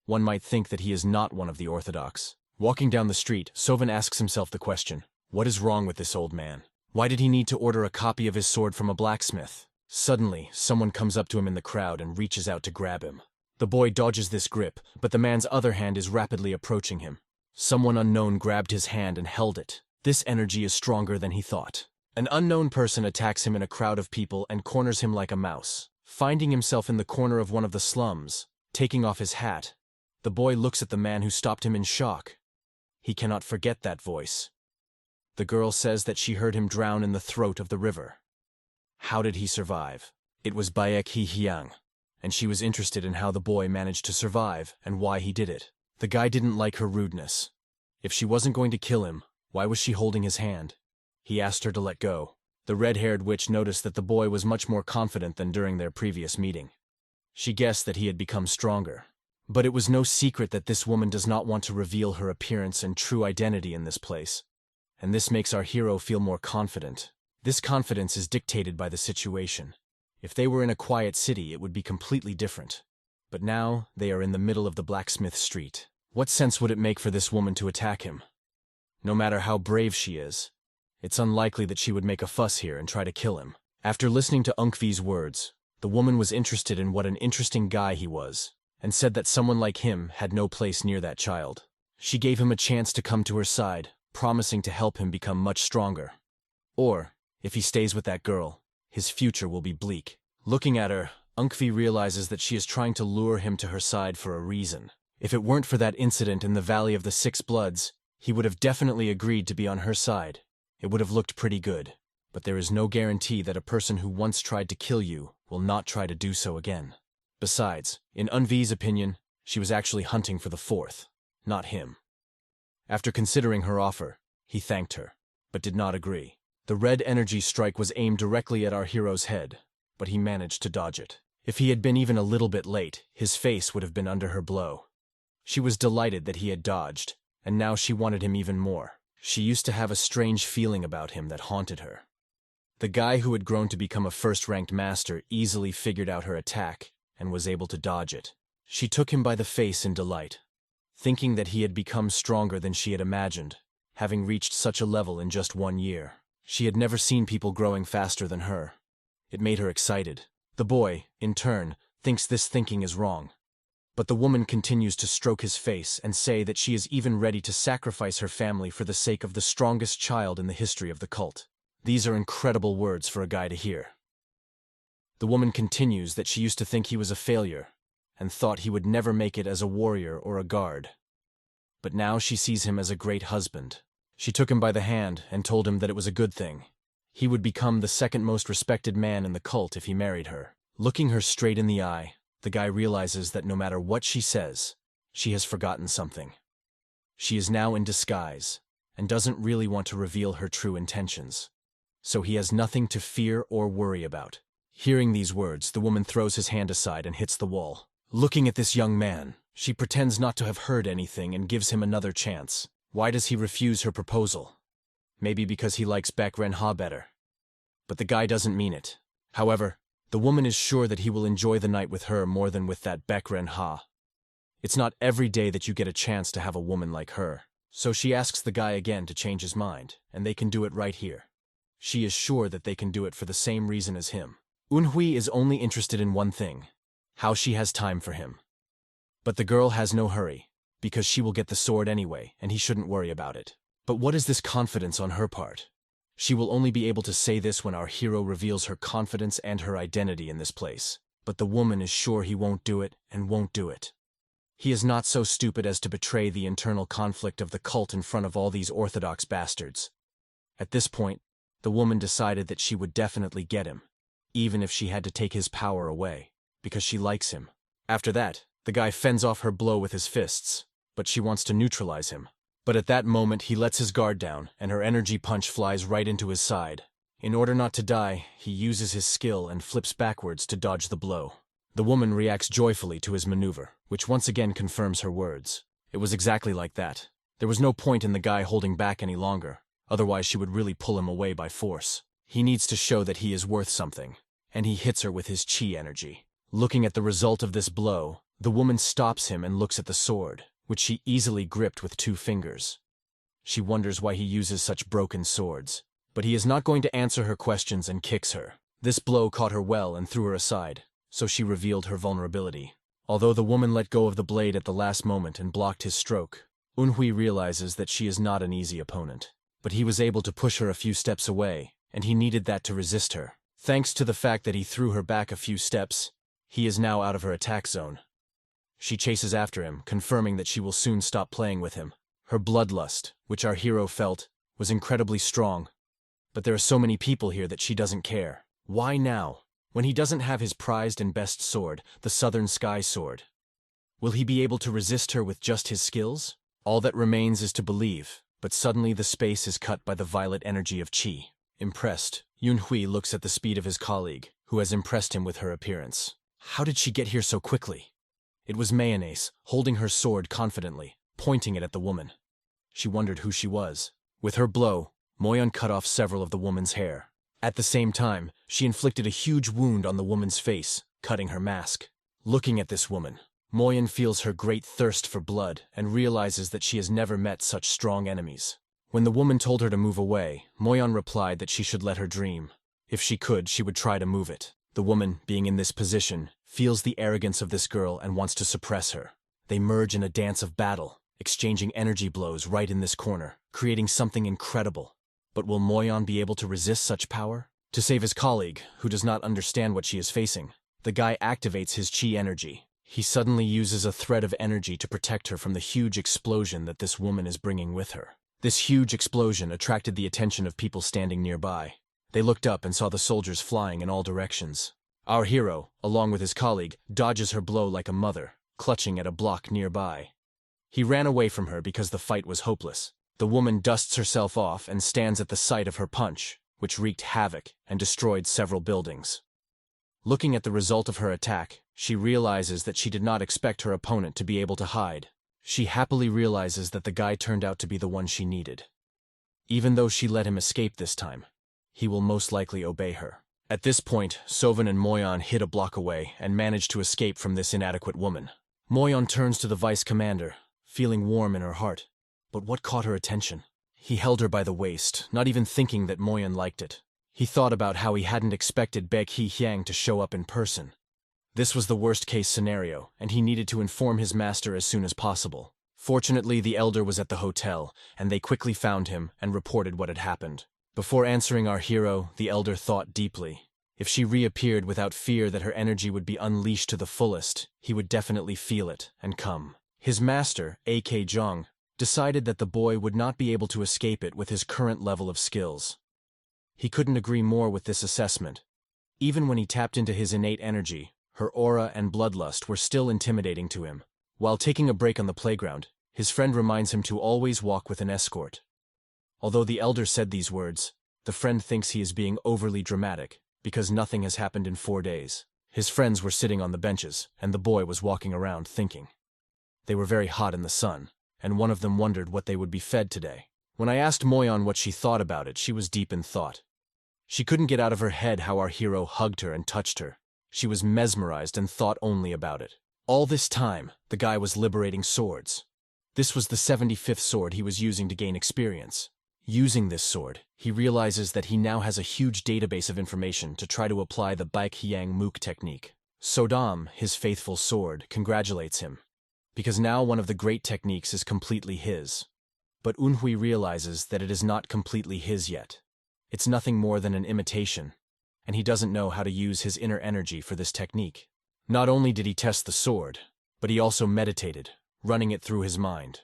One might think that he is not one of the Orthodox. Walking down the street, Sovan asks himself the question, what is wrong with this old man? Why did he need to order a copy of his sword from a blacksmith? Suddenly, someone comes up to him in the crowd and reaches out to grab him. The boy dodges this grip, but the man's other hand is rapidly approaching him. Someone unknown grabbed his hand and held it. This energy is stronger than he thought. An unknown person attacks him in a crowd of people and corners him like a mouse. Finding himself in the corner of one of the slums, taking off his hat, the boy looks at the man who stopped him in shock. He cannot forget that voice. The girl says that she heard him drown in the throat of the river. How did he survive? It was Baek Hee Hyang, and she was interested in how the boy managed to survive and why he did it. The guy didn't like her rudeness. If she wasn't going to kill him, why was she holding his hand? He asked her to let go. The red-haired witch noticed that the boy was much more confident than during their previous meeting. She guessed that he had become stronger. But it was no secret that this woman does not want to reveal her appearance and true identity in this place. And this makes our hero feel more confident. This confidence is dictated by the situation. If they were in a quiet city, it would be completely different. But now, they are in the middle of the blacksmith street. What sense would it make for this woman to attack him? No matter how brave she is, it's unlikely that she would make a fuss here and try to kill him. After listening to Unkvi's words, the woman was interested in what an interesting guy he was, and said that someone like him had no place near that child. She gave him a chance to come to her side, promising to help him become much stronger. Or, if he stays with that girl, his future will be bleak. Looking at her, Unkvi realizes that she is trying to lure him to her side for a reason. If it weren't for that incident in the Valley of the Six Bloods, he would have definitely agreed to be on her side. It would have looked pretty good. But there is no guarantee that a person who once tried to kill you will not try to do so again. Besides, in Unvi's opinion, she was actually hunting for the fourth, not him. After considering her offer, he thanked her, but did not agree. The red energy strike was aimed directly at our hero's head, but he managed to dodge it. If he had been even a little bit late, his face would have been under her blow. She was delighted that he had dodged, and now she wanted him even more. She used to have a strange feeling about him that haunted her. The guy who had grown to become a first-ranked master easily figured out her attack and was able to dodge it. She took him by the face in delight, thinking that he had become stronger than she had imagined, having reached such a level in just 1 year. She had never seen people growing faster than her. It made her excited. The boy, in turn, thinks this thinking is wrong. But the woman continues to stroke his face and say that she is even ready to sacrifice her family for the sake of the strongest child in the history of the cult. These are incredible words for a guy to hear. The woman continues that she used to think he was a failure and thought he would never make it as a warrior or a guard. But now she sees him as a great husband. She took him by the hand and told him that it was a good thing. He would become the second most respected man in the cult if he married her. Looking her straight in the eye, the guy realizes that no matter what she says, she has forgotten something. She is now in disguise and doesn't really want to reveal her true intentions. So he has nothing to fear or worry about. Hearing these words, the woman throws his hand aside and hits the wall. Looking at this young man, she pretends not to have heard anything and gives him another chance. Why does he refuse her proposal? Maybe because he likes Baek Ren-ha better. But the guy doesn't mean it. However, the woman is sure that he will enjoy the night with her more than with that Baek Ren-ha. It's not every day that you get a chance to have a woman like her. So she asks the guy again to change his mind, and they can do it right here. She is sure that they can do it for the same reason as him. Unhui is only interested in one thing: how she has time for him. But the girl has no hurry, because she will get the sword anyway, and he shouldn't worry about it. But what is this confidence on her part? She will only be able to say this when our hero reveals her confidence and her identity in this place. But the woman is sure he won't do it and won't do it. He is not so stupid as to betray the internal conflict of the cult in front of all these orthodox bastards. At this point, the woman decided that she would definitely get him, even if she had to take his power away, because she likes him. After that, the guy fends off her blow with his fists, but she wants to neutralize him. But at that moment, he lets his guard down, and her energy punch flies right into his side. In order not to die, he uses his skill and flips backwards to dodge the blow. The woman reacts joyfully to his maneuver, which once again confirms her words. It was exactly like that. There was no point in the guy holding back any longer, otherwise she would really pull him away by force. He needs to show that he is worth something, and he hits her with his chi energy. Looking at the result of this blow, the woman stops him and looks at the sword, which she easily gripped with 2 fingers. She wonders why he uses such broken swords, but he is not going to answer her questions and kicks her. This blow caught her well and threw her aside, so she revealed her vulnerability. Although the woman let go of the blade at the last moment and blocked his stroke, Unhui realizes that she is not an easy opponent. But he was able to push her a few steps away, and he needed that to resist her. Thanks to the fact that he threw her back a few steps, he is now out of her attack zone. She chases after him, confirming that she will soon stop playing with him. Her bloodlust, which our hero felt, was incredibly strong. But there are so many people here that she doesn't care. Why now, when he doesn't have his prized and best sword, the Southern Sky Sword? Will he be able to resist her with just his skills? All that remains is to believe, but suddenly the space is cut by the violet energy of Qi. Impressed, Yunhui looks at the speed of his colleague, who has impressed him with her appearance. How did she get here so quickly? It was Mayonnaise, holding her sword confidently, pointing it at the woman. She wondered who she was. With her blow, Moyon cut off several of the woman's hair. At the same time, she inflicted a huge wound on the woman's face, cutting her mask. Looking at this woman, Moyon feels her great thirst for blood and realizes that she has never met such strong enemies. When the woman told her to move away, Moyon replied that she should let her dream. If she could, she would try to move it. The woman, being in this position, feels the arrogance of this girl and wants to suppress her. They merge in a dance of battle, exchanging energy blows right in this corner, creating something incredible. But will Moyon be able to resist such power? To save his colleague, who does not understand what she is facing, the guy activates his chi energy. He suddenly uses a thread of energy to protect her from the huge explosion that this woman is bringing with her. This huge explosion attracted the attention of people standing nearby. They looked up and saw the soldiers flying in all directions. Our hero, along with his colleague, dodges her blow like a mother, clutching at a block nearby. He ran away from her because the fight was hopeless. The woman dusts herself off and stands at the site of her punch, which wreaked havoc and destroyed several buildings. Looking at the result of her attack, she realizes that she did not expect her opponent to be able to hide. She happily realizes that the guy turned out to be the one she needed. Even though she let him escape this time, he will most likely obey her. At this point, Sovan and Moyon hid a block away and managed to escape from this inadequate woman. Moyon turns to the vice commander, feeling warm in her heart. But what caught her attention? He held her by the waist, not even thinking that Moyon liked it. He thought about how he hadn't expected Baek Hee-hyang to show up in person. This was the worst-case scenario, and he needed to inform his master as soon as possible. Fortunately, the elder was at the hotel, and they quickly found him and reported what had happened. Before answering our hero, the elder thought deeply. If she reappeared without fear that her energy would be unleashed to the fullest, he would definitely feel it and come. His master, A.K. Jung, decided that the boy would not be able to escape it with his current level of skills. He couldn't agree more with this assessment. Even when he tapped into his innate energy, her aura and bloodlust were still intimidating to him. While taking a break on the playground, his friend reminds him to always walk with an escort. Although the elder said these words, the friend thinks he is being overly dramatic, because nothing has happened in 4 days. His friends were sitting on the benches, and the boy was walking around thinking. They were very hot in the sun, and one of them wondered what they would be fed today. When I asked Moyon what she thought about it, she was deep in thought. She couldn't get out of her head how our hero hugged her and touched her. She was mesmerized and thought only about it. All this time, the guy was liberating swords. This was the 75th sword he was using to gain experience. Using this sword, he realizes that he now has a huge database of information to try to apply the Baek Hyang Mook technique. Sodam, his faithful sword, congratulates him, because now one of the great techniques is completely his. But Unhui realizes that it is not completely his yet. It's nothing more than an imitation, and he doesn't know how to use his inner energy for this technique. Not only did he test the sword, but he also meditated, running it through his mind.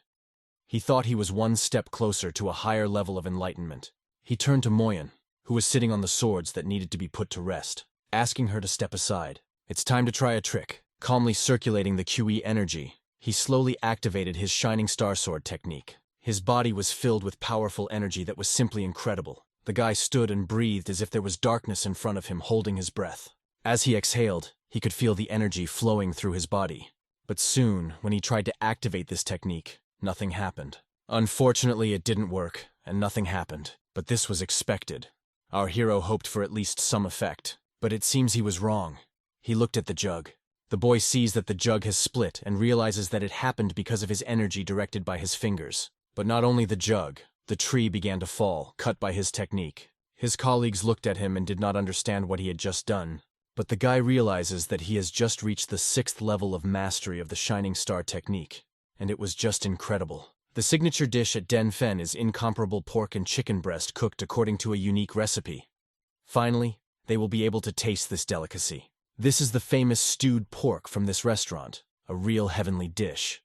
He thought he was one step closer to a higher level of enlightenment. He turned to Moyen, who was sitting on the swords that needed to be put to rest, asking her to step aside. It's time to try a trick. Calmly circulating the QE energy, he slowly activated his Shining Star Sword technique. His body was filled with powerful energy that was simply incredible. The guy stood and breathed as if there was darkness in front of him, holding his breath. As he exhaled, he could feel the energy flowing through his body. But soon, when he tried to activate this technique, nothing happened. Unfortunately, it didn't work, and nothing happened. But this was expected. Our hero hoped for at least some effect, but it seems he was wrong. He looked at the jug. The boy sees that the jug has split and realizes that it happened because of his energy directed by his fingers. But not only the jug, the tree began to fall, cut by his technique. His colleagues looked at him and did not understand what he had just done. But the guy realizes that he has just reached the 6th level of mastery of the Shining Star technique. And it was just incredible. The signature dish at Den Fen is incomparable pork and chicken breast cooked according to a unique recipe. Finally, they will be able to taste this delicacy. This is the famous stewed pork from this restaurant, a real heavenly dish.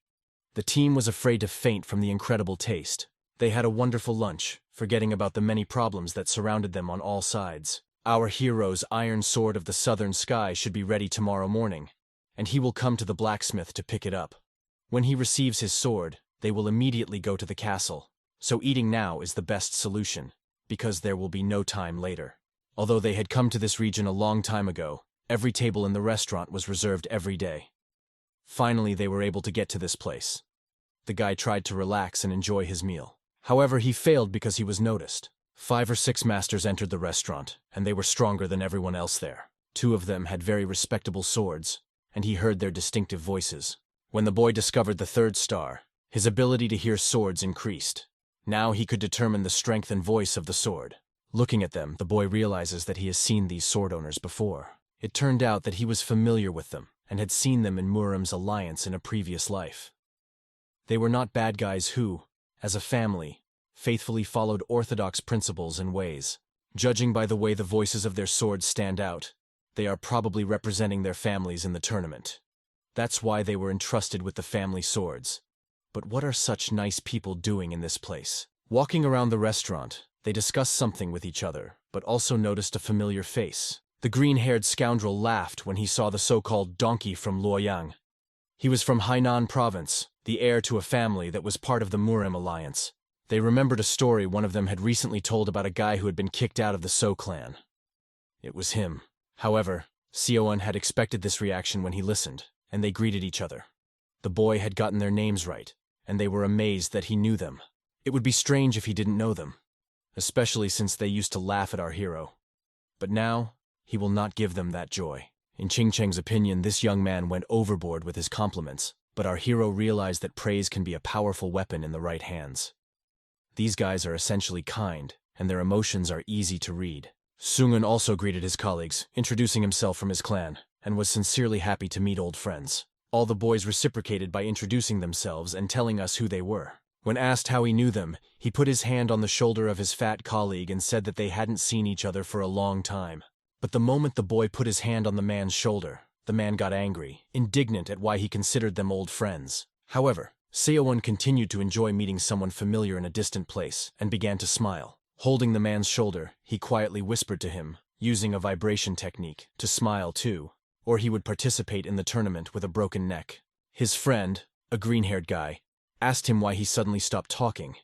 The team was afraid to faint from the incredible taste. They had a wonderful lunch, forgetting about the many problems that surrounded them on all sides. Our hero's iron sword of the southern sky should be ready tomorrow morning, and he will come to the blacksmith to pick it up. When he receives his sword, they will immediately go to the castle. So eating now is the best solution, because there will be no time later. Although they had come to this region a long time ago, every table in the restaurant was reserved every day. Finally, they were able to get to this place. The guy tried to relax and enjoy his meal. However, he failed because he was noticed. 5 or 6 masters entered the restaurant, and they were stronger than everyone else there. 2 of them had very respectable swords, and he heard their distinctive voices. When the boy discovered the 3rd star, his ability to hear swords increased. Now he could determine the strength and voice of the sword. Looking at them, the boy realizes that he has seen these sword owners before. It turned out that he was familiar with them, and had seen them in Muram's alliance in a previous life. They were not bad guys who, as a family, faithfully followed orthodox principles and ways. Judging by the way the voices of their swords stand out, they are probably representing their families in the tournament. That's why they were entrusted with the family swords. But what are such nice people doing in this place? Walking around the restaurant, they discussed something with each other, but also noticed a familiar face. The green-haired scoundrel laughed when he saw the so-called donkey from Luoyang. He was from Hainan province, the heir to a family that was part of the Muram alliance. They remembered a story one of them had recently told about a guy who had been kicked out of the So clan. It was him. However, Seoan had expected this reaction when he listened, and they greeted each other. The boy had gotten their names right, and they were amazed that he knew them. It would be strange if he didn't know them, especially since they used to laugh at our hero. But now, he will not give them that joy. In Ching Cheng's opinion, this young man went overboard with his compliments, but our hero realized that praise can be a powerful weapon in the right hands. These guys are essentially kind, and their emotions are easy to read. Sungun also greeted his colleagues, introducing himself from his clan, and was sincerely happy to meet old friends. All the boys reciprocated by introducing themselves and telling us who they were. When asked how he knew them, he put his hand on the shoulder of his fat colleague and said that they hadn't seen each other for a long time. But the moment the boy put his hand on the man's shoulder, the man got angry, indignant at why he considered them old friends. However, Seowan continued to enjoy meeting someone familiar in a distant place, and began to smile. Holding the man's shoulder, he quietly whispered to him, using a vibration technique, to smile too, or he would participate in the tournament with a broken neck. His friend, a green-haired guy, asked him why he suddenly stopped talking,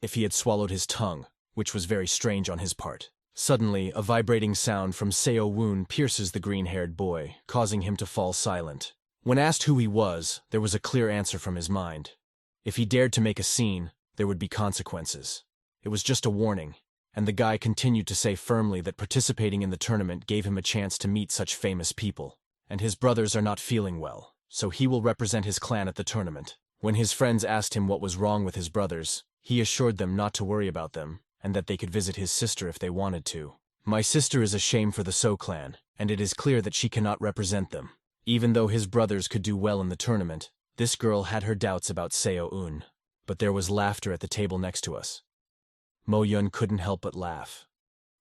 if he had swallowed his tongue, which was very strange on his part. Suddenly, a vibrating sound from Seo Woon pierces the green-haired boy, causing him to fall silent. When asked who he was, there was a clear answer from his mind. If he dared to make a scene, there would be consequences. It was just a warning, and the guy continued to say firmly that participating in the tournament gave him a chance to meet such famous people. And his brothers are not feeling well, so he will represent his clan at the tournament. When his friends asked him what was wrong with his brothers, he assured them not to worry about them, and that they could visit his sister if they wanted to. My sister is a shame for the So clan, and it is clear that she cannot represent them. Even though his brothers could do well in the tournament, this girl had her doubts about Seo Un. But there was laughter at the table next to us. Mo Yun couldn't help but laugh.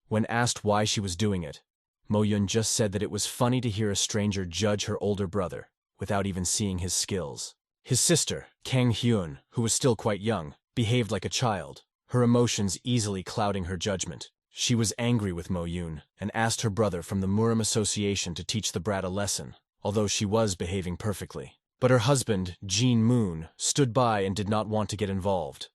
When asked why she was doing it, Mo Yun just said that it was funny to hear a stranger judge her older brother without even seeing his skills. His sister, Kang Hyun, who was still quite young, behaved like a child, her emotions easily clouding her judgment. She was angry with Mo Yun and asked her brother from the Murim Association to teach the brat a lesson, although she was behaving perfectly. But her husband, Jin Moon, stood by and did not want to get involved.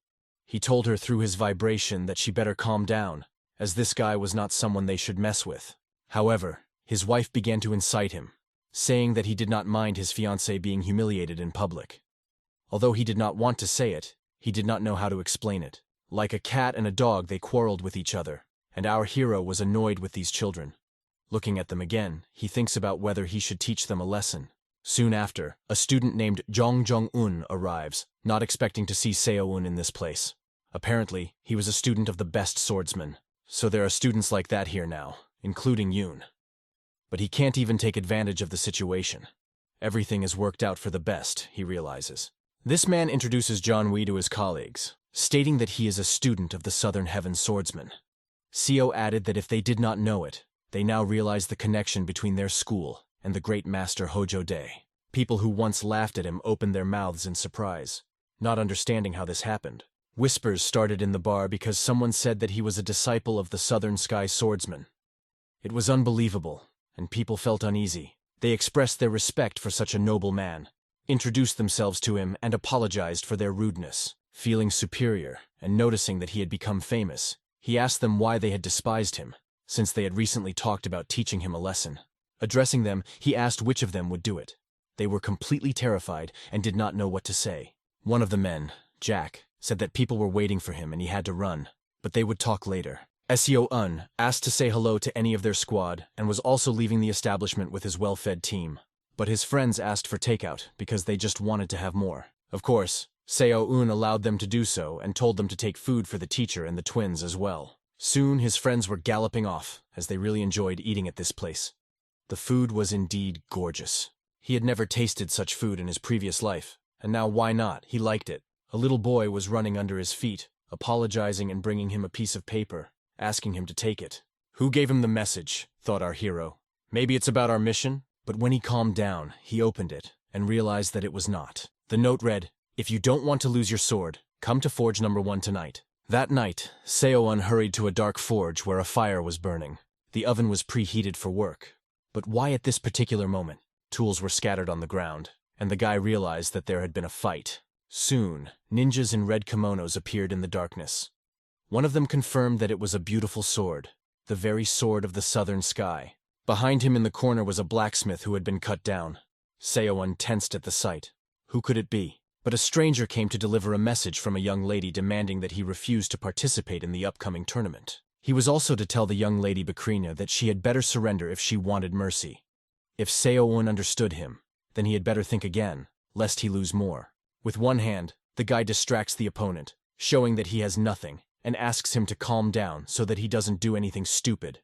He told her through his vibration that she better calm down, as this guy was not someone they should mess with. However, his wife began to incite him, saying that he did not mind his fiancée being humiliated in public. Although he did not want to say it, he did not know how to explain it. Like a cat and a dog, they quarreled with each other, and our hero was annoyed with these children. Looking at them again, he thinks about whether he should teach them a lesson. Soon after, a student named Jong Jong-un arrives, not expecting to see Seo-un in this place. Apparently, he was a student of the best swordsman, so there are students like that here now, including Yoon. But he can't even take advantage of the situation. Everything is worked out for the best, he realizes. This man introduces John Wee to his colleagues, stating that he is a student of the Southern Heaven swordsman. Seo added that if they did not know it, they now realize the connection between their school and the great master Hojo Dae. People who once laughed at him opened their mouths in surprise, not understanding how this happened. Whispers started in the bar because someone said that he was a disciple of the Southern Sky swordsman. It was unbelievable, and people felt uneasy. They expressed their respect for such a noble man, introduced themselves to him, and apologized for their rudeness. Feeling superior and noticing that he had become famous, he asked them why they had despised him, since they had recently talked about teaching him a lesson. Addressing them, he asked which of them would do it. They were completely terrified and did not know what to say. One of the men, Jack, said that people were waiting for him and he had to run, but they would talk later. Seo-un asked to say hello to any of their squad and was also leaving the establishment with his well-fed team. But his friends asked for takeout because they just wanted to have more. Of course, Seo-un allowed them to do so and told them to take food for the teacher and the twins as well. Soon his friends were galloping off, as they really enjoyed eating at this place. The food was indeed gorgeous. He had never tasted such food in his previous life, and now why not? He liked it. A little boy was running under his feet, apologizing and bringing him a piece of paper, asking him to take it. Who gave him the message, thought our hero. Maybe it's about our mission? But when he calmed down, he opened it and realized that it was not. The note read, "If you don't want to lose your sword, come to Forge number 1 tonight." That night, Seo-un hurried to a dark forge where a fire was burning. The oven was preheated for work. But why at this particular moment? Tools were scattered on the ground, and the guy realized that there had been a fight. Soon, ninjas in red kimonos appeared in the darkness. One of them confirmed that it was a beautiful sword, the very sword of the southern sky. Behind him in the corner was a blacksmith who had been cut down. Seo-un tensed at the sight. Who could it be? But a stranger came to deliver a message from a young lady demanding that he refuse to participate in the upcoming tournament. He was also to tell the young lady Bakrina that she had better surrender if she wanted mercy. If Seo-un understood him, then he had better think again, lest he lose more. With one hand, the guy distracts the opponent, showing that he has nothing, and asks him to calm down so that he doesn't do anything stupid.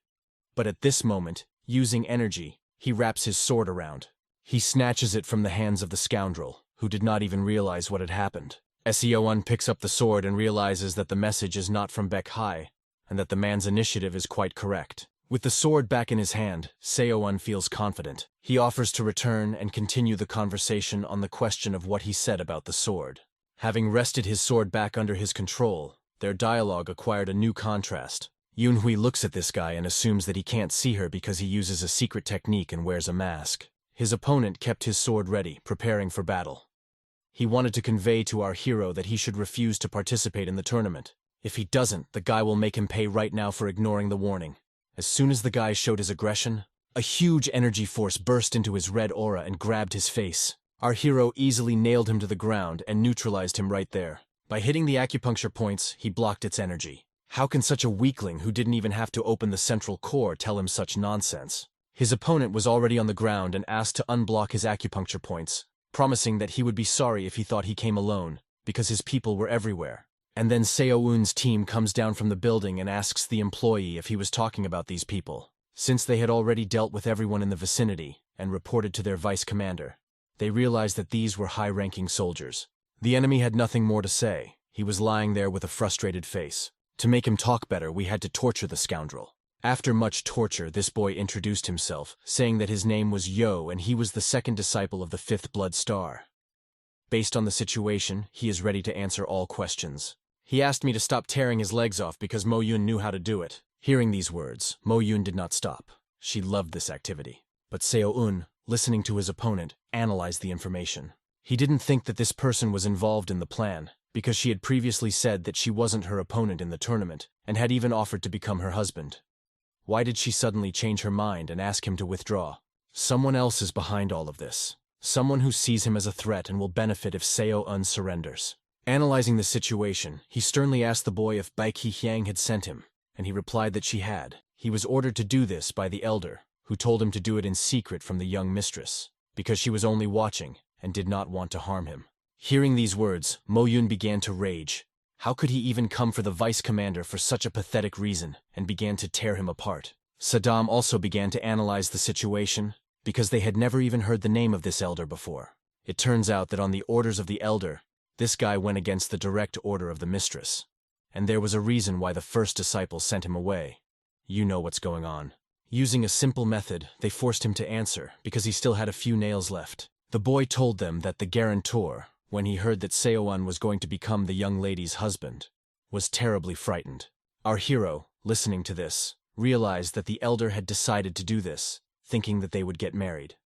But at this moment, using energy, he wraps his sword around. He snatches it from the hands of the scoundrel, who did not even realize what had happened. Seo-un picks up the sword and realizes that the message is not from Baek Hai, and that the man's initiative is quite correct. With the sword back in his hand, Seo-un feels confident. He offers to return and continue the conversation on the question of what he said about the sword. Having wrested his sword back under his control, their dialogue acquired a new contrast. Yoon-hui looks at this guy and assumes that he can't see her because he uses a secret technique and wears a mask. His opponent kept his sword ready, preparing for battle. He wanted to convey to our hero that he should refuse to participate in the tournament. If he doesn't, the guy will make him pay right now for ignoring the warning. As soon as the guy showed his aggression, a huge energy force burst into his red aura and grabbed his face. Our hero easily nailed him to the ground and neutralized him right there. By hitting the acupuncture points, he blocked its energy. How can such a weakling who didn't even have to open the central core tell him such nonsense? His opponent was already on the ground and asked to unblock his acupuncture points, promising that he would be sorry if he thought he came alone, because his people were everywhere. And then Seo-un's team comes down from the building and asks the employee if he was talking about these people. Since they had already dealt with everyone in the vicinity and reported to their vice commander, they realized that these were high-ranking soldiers. The enemy had nothing more to say. He was lying there with a frustrated face. To make him talk better, we had to torture the scoundrel. After much torture, this boy introduced himself, saying that his name was Yo and he was the second disciple of the fifth blood star. Based on the situation, he is ready to answer all questions. He asked me to stop tearing his legs off because Mo Yun knew how to do it. Hearing these words, Mo Yun did not stop. She loved this activity. But Seo Un, listening to his opponent, analyzed the information. He didn't think that this person was involved in the plan, because she had previously said that she wasn't her opponent in the tournament, and had even offered to become her husband. Why did she suddenly change her mind and ask him to withdraw? Someone else is behind all of this. Someone who sees him as a threat and will benefit if Seo Un surrenders. Analyzing the situation, he sternly asked the boy if Bai Qihyang had sent him, and he replied that she had. He was ordered to do this by the elder, who told him to do it in secret from the young mistress, because she was only watching and did not want to harm him. Hearing these words, Mo Yun began to rage. How could he even come for the vice commander for such a pathetic reason, and began to tear him apart? Saddam also began to analyze the situation, because they had never even heard the name of this elder before. It turns out that on the orders of the elder, this guy went against the direct order of the mistress. And there was a reason why the first disciple sent him away. You know what's going on. Using a simple method, they forced him to answer, because he still had a few nails left. The boy told them that the guarantor, when he heard that Seo-un was going to become the young lady's husband, was terribly frightened. Our hero, listening to this, realized that the elder had decided to do this, thinking that they would get married.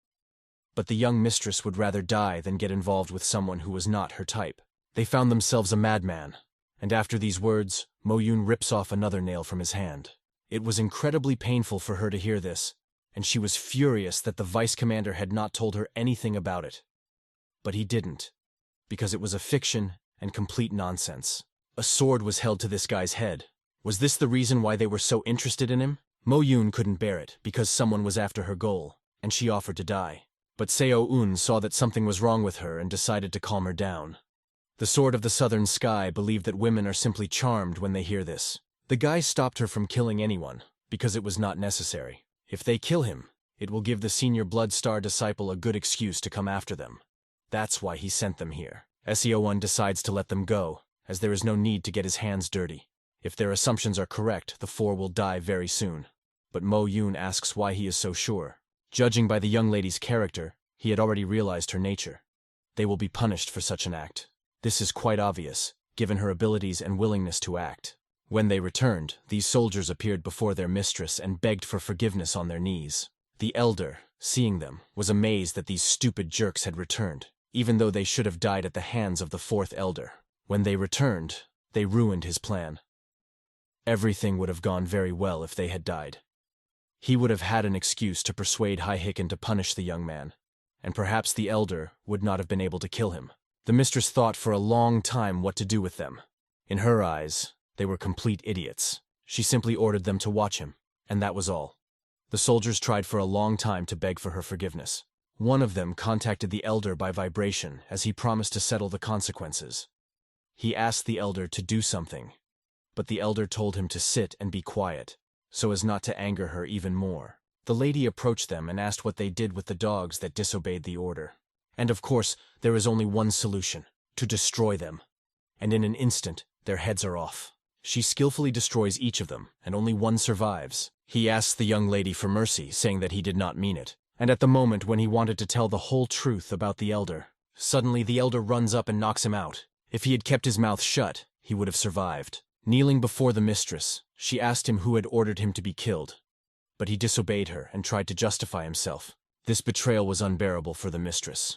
But the young mistress would rather die than get involved with someone who was not her type. They found themselves a madman, and after these words, Mo Yun rips off another nail from his hand. It was incredibly painful for her to hear this, and she was furious that the vice commander had not told her anything about it. But he didn't, because it was a fiction and complete nonsense. A sword was held to this guy's head. Was this the reason why they were so interested in him? Mo Yun couldn't bear it, because someone was after her goal, and she offered to die. But Seo-un saw that something was wrong with her and decided to calm her down. The Sword of the Southern Sky believed that women are simply charmed when they hear this. The guy stopped her from killing anyone, because it was not necessary. If they kill him, it will give the senior Blood Star disciple a good excuse to come after them. That's why he sent them here. Seo-un decides to let them go, as there is no need to get his hands dirty. If their assumptions are correct, the four will die very soon. But Mo Yun asks why he is so sure. Judging by the young lady's character, he had already realized her nature. They will be punished for such an act. This is quite obvious, given her abilities and willingness to act. When they returned, these soldiers appeared before their mistress and begged for forgiveness on their knees. The elder, seeing them, was amazed that these stupid jerks had returned, even though they should have died at the hands of the fourth elder. When they returned, they ruined his plan. Everything would have gone very well if they had died. He would have had an excuse to persuade Haihiken to punish the young man, and perhaps the elder would not have been able to kill him. The mistress thought for a long time what to do with them. In her eyes, they were complete idiots. She simply ordered them to watch him, and that was all. The soldiers tried for a long time to beg for her forgiveness. One of them contacted the elder by vibration, as he promised to settle the consequences. He asked the elder to do something, but the elder told him to sit and be quiet, so as not to anger her even more. The lady approached them and asked what they did with the dogs that disobeyed the order. And of course, there is only one solution: to destroy them. And in an instant, their heads are off. She skillfully destroys each of them, and only one survives. He asks the young lady for mercy, saying that he did not mean it. And at the moment when he wanted to tell the whole truth about the elder, suddenly the elder runs up and knocks him out. If he had kept his mouth shut, he would have survived. Kneeling before the mistress, she asked him who had ordered him to be killed. But he disobeyed her and tried to justify himself. This betrayal was unbearable for the mistress.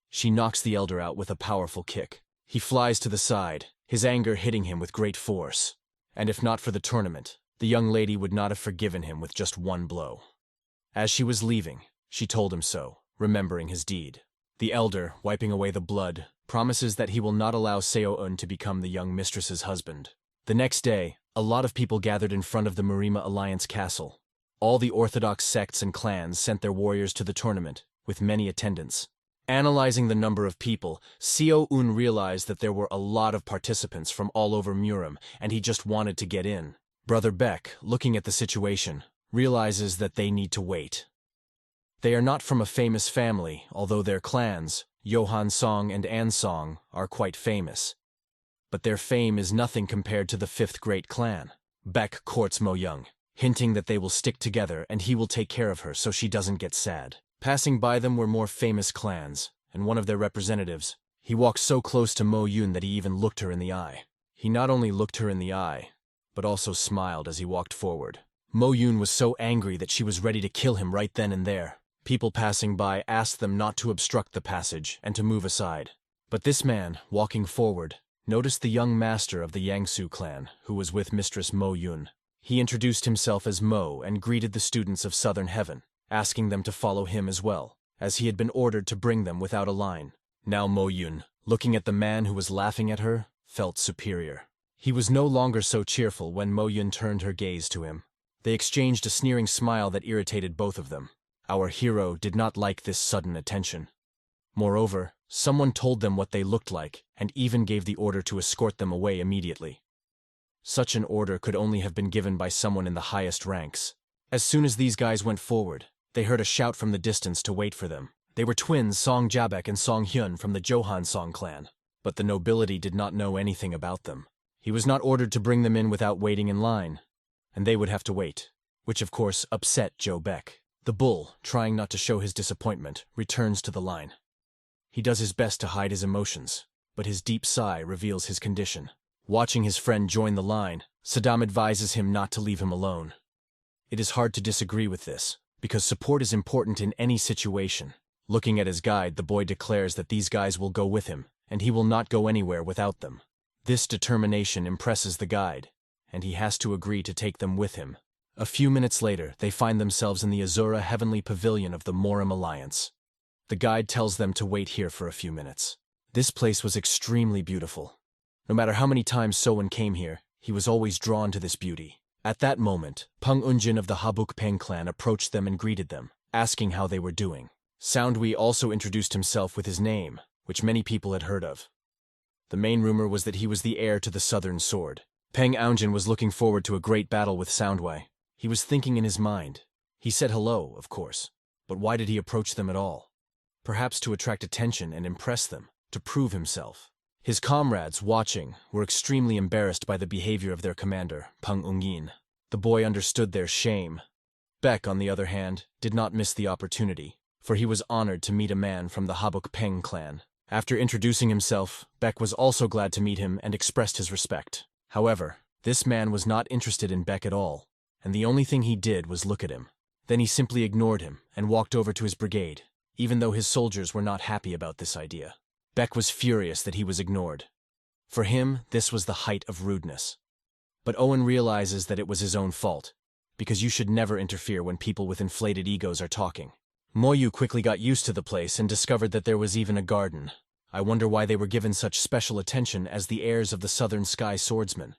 She knocks the elder out with a powerful kick. He flies to the side, his anger hitting him with great force. And if not for the tournament, the young lady would not have forgiven him with just one blow. As she was leaving, she told him so, remembering his deed. The elder, wiping away the blood, promises that he will not allow Seo-un to become the young mistress's husband. The next day, a lot of people gathered in front of the Marima Alliance castle. All the orthodox sects and clans sent their warriors to the tournament, with many attendants. Analyzing the number of people, Seo-un realized that there were a lot of participants from all over Murim, and he just wanted to get in. Brother Beck, looking at the situation, realizes that they need to wait. They are not from a famous family, although their clans, Johan Song and An Song, are quite famous. But their fame is nothing compared to the fifth great clan. Beck courts Mo Young. hinting that they will stick together and he will take care of her so she doesn't get sad. Passing by them were more famous clans, and one of their representatives. He walked so close to Mo Yun that he even looked her in the eye. He not only looked her in the eye, but also smiled as he walked forward. Mo Yun was so angry that she was ready to kill him right then and there. People passing by asked them not to obstruct the passage and to move aside. But this man, walking forward, noticed the young master of the Yangsu clan, who was with Mistress Mo Yun. He introduced himself as Mo and greeted the students of Southern Heaven, asking them to follow him as well, as he had been ordered to bring them without a line. Now Mo Yun, looking at the man who was laughing at her, felt superior. He was no longer so cheerful when Mo Yun turned her gaze to him. They exchanged a sneering smile that irritated both of them. Our hero did not like this sudden attention. Moreover, someone told them what they looked like and even gave the order to escort them away immediately. Such an order could only have been given by someone in the highest ranks. As soon as these guys went forward, they heard a shout from the distance to wait for them. They were twins Song Jabek and Song Hyun from the Johan Song clan, but the nobility did not know anything about them. He was not ordered to bring them in without waiting in line, and they would have to wait, which of course upset Joe Beck. The bull, trying not to show his disappointment, returns to the line. He does his best to hide his emotions, but his deep sigh reveals his condition. Watching his friend join the line, Saddam advises him not to leave him alone. It is hard to disagree with this, because support is important in any situation. Looking at his guide, the boy declares that these guys will go with him, and he will not go anywhere without them. This determination impresses the guide, and he has to agree to take them with him. A few minutes later, they find themselves in the Asura Heavenly Pavilion of the Morim Alliance. The guide tells them to wait here for a few minutes. This place was extremely beautiful. No matter how many times Sowen came here, he was always drawn to this beauty. At that moment, Peng Unjin of the Habuk Peng clan approached them and greeted them, asking how they were doing. Soundwee also introduced himself with his name, which many people had heard of. The main rumor was that he was the heir to the Southern Sword. Peng Unjin was looking forward to a great battle with Soundwee. He was thinking in his mind. He said hello, of course, but why did he approach them at all? Perhaps to attract attention and impress them, to prove himself. His comrades, watching, were extremely embarrassed by the behavior of their commander, Peng Ungin. The boy understood their shame. Beck, on the other hand, did not miss the opportunity, for he was honored to meet a man from the Habuk Peng clan. After introducing himself, Beck was also glad to meet him and expressed his respect. However, this man was not interested in Beck at all, and the only thing he did was look at him. Then he simply ignored him and walked over to his brigade, even though his soldiers were not happy about this idea. Beck was furious that he was ignored. For him, this was the height of rudeness. But Owen realizes that it was his own fault, because you should never interfere when people with inflated egos are talking. Moyu quickly got used to the place and discovered that there was even a garden. I wonder why they were given such special attention as the heirs of the Southern Sky Swordsman.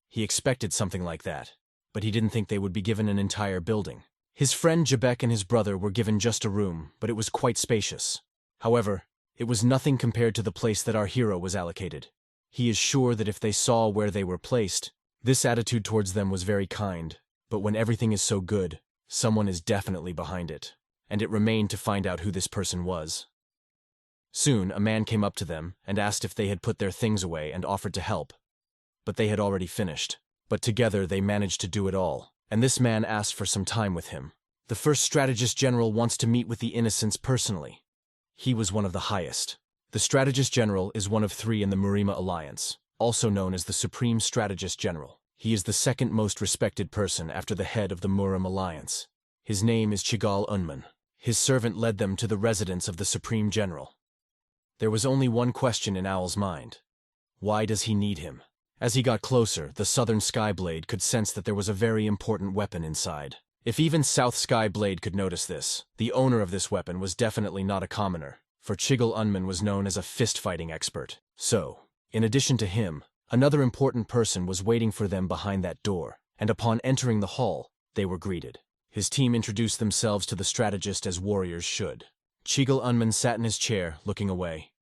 He expected something like that, but he didn't think they would be given an entire building. His friend Jabek and his brother were given just a room, but it was quite spacious. However, it was nothing compared to the place that our hero was allocated. He is sure that if they saw where they were placed, this attitude towards them was very kind, but when everything is so good, someone is definitely behind it, and it remained to find out who this person was. Soon, a man came up to them and asked if they had put their things away and offered to help, but they had already finished. But together they managed to do it all, and this man asked for some time with him. The first strategist general wants to meet with the innocents personally. He was one of the highest. The strategist general is one of 3 in the Murima Alliance, also known as the Supreme Strategist General. He is the second most respected person after the head of the Murim Alliance. His name is Chigal Unman. His servant led them to the residence of the Supreme General. There was only one question in Owl's mind. Why does he need him? As he got closer, the Southern Skyblade could sense that there was a very important weapon inside. If even South Skyblade could notice this, the owner of this weapon was definitely not a commoner, for Chigal Unman was known as a fist-fighting expert. So, in addition to him, another important person was waiting for them behind that door, and upon entering the hall, they were greeted. His team introduced themselves to the strategist as warriors should. Chigal Unman sat in his chair, looking away.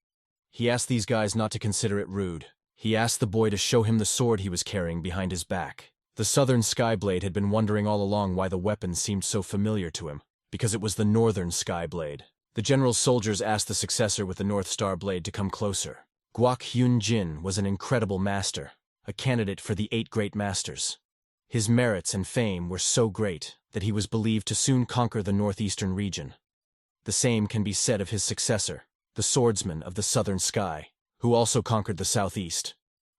He asked these guys not to consider it rude. He asked the boy to show him the sword he was carrying behind his back. The Southern Skyblade had been wondering all along why the weapon seemed so familiar to him, because it was the Northern Skyblade. The general's soldiers asked the successor with the North Star Blade to come closer. Guak Hyun Jin was an incredible master, a candidate for the 8 Great Masters. His merits and fame were so great that he was believed to soon conquer the northeastern region. The same can be said of his successor, the swordsman of the southern sky, who also conquered the southeast.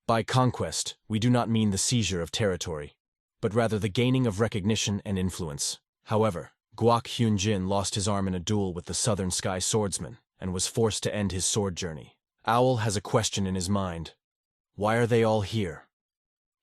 By conquest, we do not mean the seizure of territory, but rather the gaining of recognition and influence. However, Guok Hyun-jin lost his arm in a duel with the southern sky swordsman and was forced to end his sword journey. Owl has a question in his mind. Why are they all here?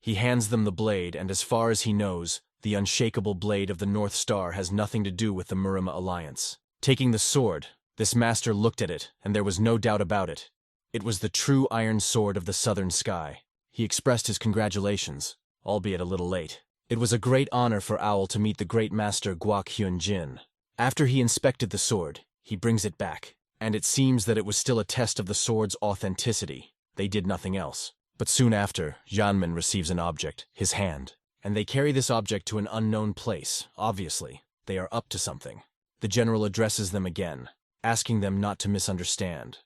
He hands them the blade, and as far as he knows, the unshakable blade of the North Star has nothing to do with the Murima alliance. Taking the sword, this master looked at it, and there was no doubt about it. It was the true iron sword of the southern sky. He expressed his congratulations, albeit a little late. It was a great honor for Owl to meet the great master Guok Hyun-jin. After he inspected the sword, he brings it back, and it seems that it was still a test of the sword's authenticity. They did nothing else. But soon after, Janmin receives an object, his hand, and they carry this object to an unknown place. Obviously, they are up to something. The general addresses them again, asking them not to misunderstand.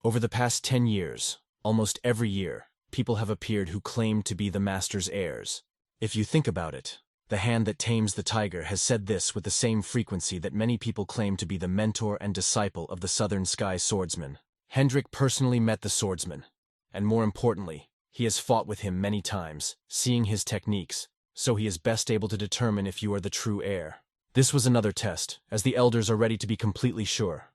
Over the past 10 years, almost every year, people have appeared who claimed to be the master's heirs. If you think about it, the hand that tames the tiger has said this with the same frequency that many people claim to be the mentor and disciple of the Southern Sky swordsman. Hendrik personally met the swordsman, and more importantly, he has fought with him many times, seeing his techniques, so he is best able to determine if you are the true heir. This was another test, as the elders are ready to be completely sure.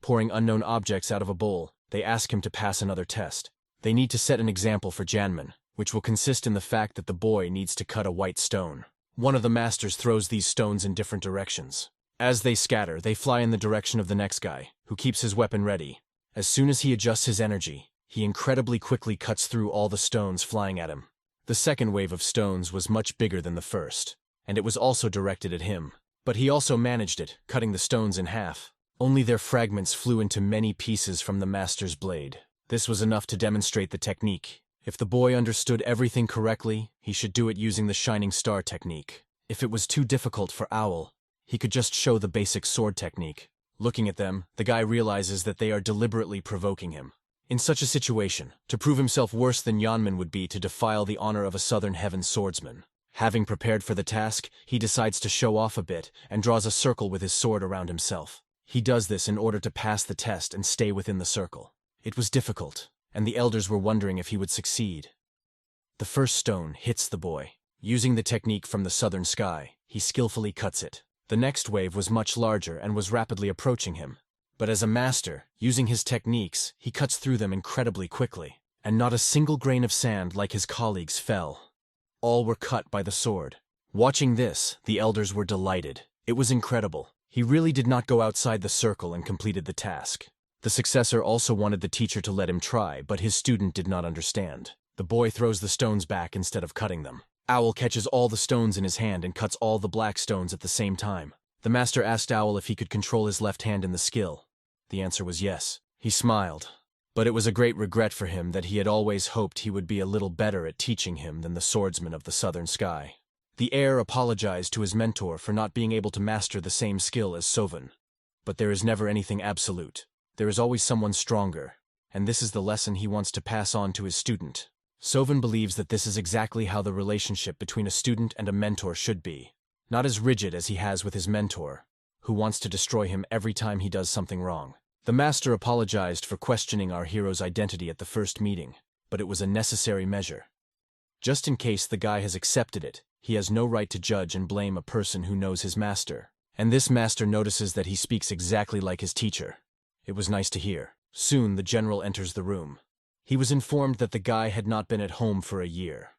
Pouring unknown objects out of a bowl, they ask him to pass another test. They need to set an example for Janmin, which will consist in the fact that the boy needs to cut a white stone. One of the masters throws these stones in different directions. As they scatter, they fly in the direction of the next guy, who keeps his weapon ready. As soon as he adjusts his energy, he incredibly quickly cuts through all the stones flying at him. The second wave of stones was much bigger than the first, and it was also directed at him. But he also managed it, cutting the stones in half. Only their fragments flew into many pieces from the master's blade. This was enough to demonstrate the technique. If the boy understood everything correctly, he should do it using the Shining Star technique. If it was too difficult for Owl, he could just show the basic sword technique. Looking at them, the guy realizes that they are deliberately provoking him. In such a situation, to prove himself worse than Yanman would be to defile the honor of a Southern Heaven swordsman. Having prepared for the task, he decides to show off a bit and draws a circle with his sword around himself. He does this in order to pass the test and stay within the circle. It was difficult, and the elders were wondering if he would succeed. The first stone hits the boy. Using the technique from the Southern Sky, he skillfully cuts it. The next wave was much larger and was rapidly approaching him. But as a master, using his techniques, he cuts through them incredibly quickly, and not a single grain of sand like his colleagues fell. All were cut by the sword. Watching this, the elders were delighted. It was incredible. He really did not go outside the circle and completed the task. The successor also wanted the teacher to let him try, but his student did not understand. The boy throws the stones back instead of cutting them. Owl catches all the stones in his hand and cuts all the black stones at the same time. The master asked Owl if he could control his left hand in the skill. The answer was yes. He smiled, but it was a great regret for him that he had always hoped he would be a little better at teaching him than the swordsman of the Southern Sky. The heir apologized to his mentor for not being able to master the same skill as Sovan. But there is never anything absolute. There is always someone stronger, and this is the lesson he wants to pass on to his student. Sovan believes that this is exactly how the relationship between a student and a mentor should be. Not as rigid as he has with his mentor, who wants to destroy him every time he does something wrong. The master apologized for questioning our hero's identity at the first meeting, but it was a necessary measure. Just in case the guy has accepted it, he has no right to judge and blame a person who knows his master. And this master notices that he speaks exactly like his teacher. It was nice to hear. Soon the general enters the room. He was informed that the guy had not been at home for a year.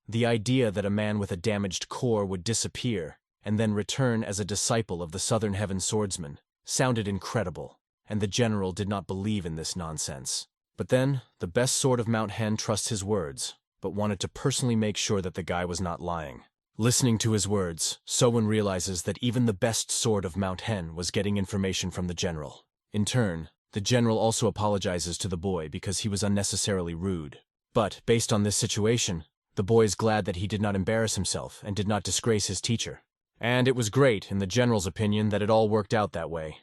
The idea that a man with a damaged core would disappear and then return as a disciple of the Southern Heaven swordsman sounded incredible, and the general did not believe in this nonsense. But then, the best sword of Mount Hen trusts his words, but wanted to personally make sure that the guy was not lying. Listening to his words, Sowen realizes that even the best sword of Mount Hen was getting information from the general. In turn, the general also apologizes to the boy because he was unnecessarily rude. But, based on this situation, the boy is glad that he did not embarrass himself and did not disgrace his teacher. And it was great, in the general's opinion, that it all worked out that way.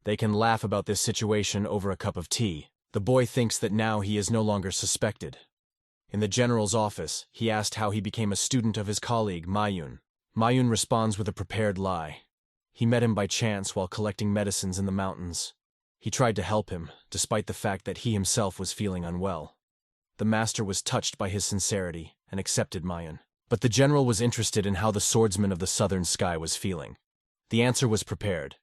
They can laugh about this situation over a cup of tea. The boy thinks that now he is no longer suspected. In the general's office, he asked how he became a student of his colleague, Mayun. Mayun responds with a prepared lie. He met him by chance while collecting medicines in the mountains. He tried to help him, despite the fact that he himself was feeling unwell. The master was touched by his sincerity and accepted Mayun. But the general was interested in how the swordsman of the southern sky was feeling. The answer was prepared.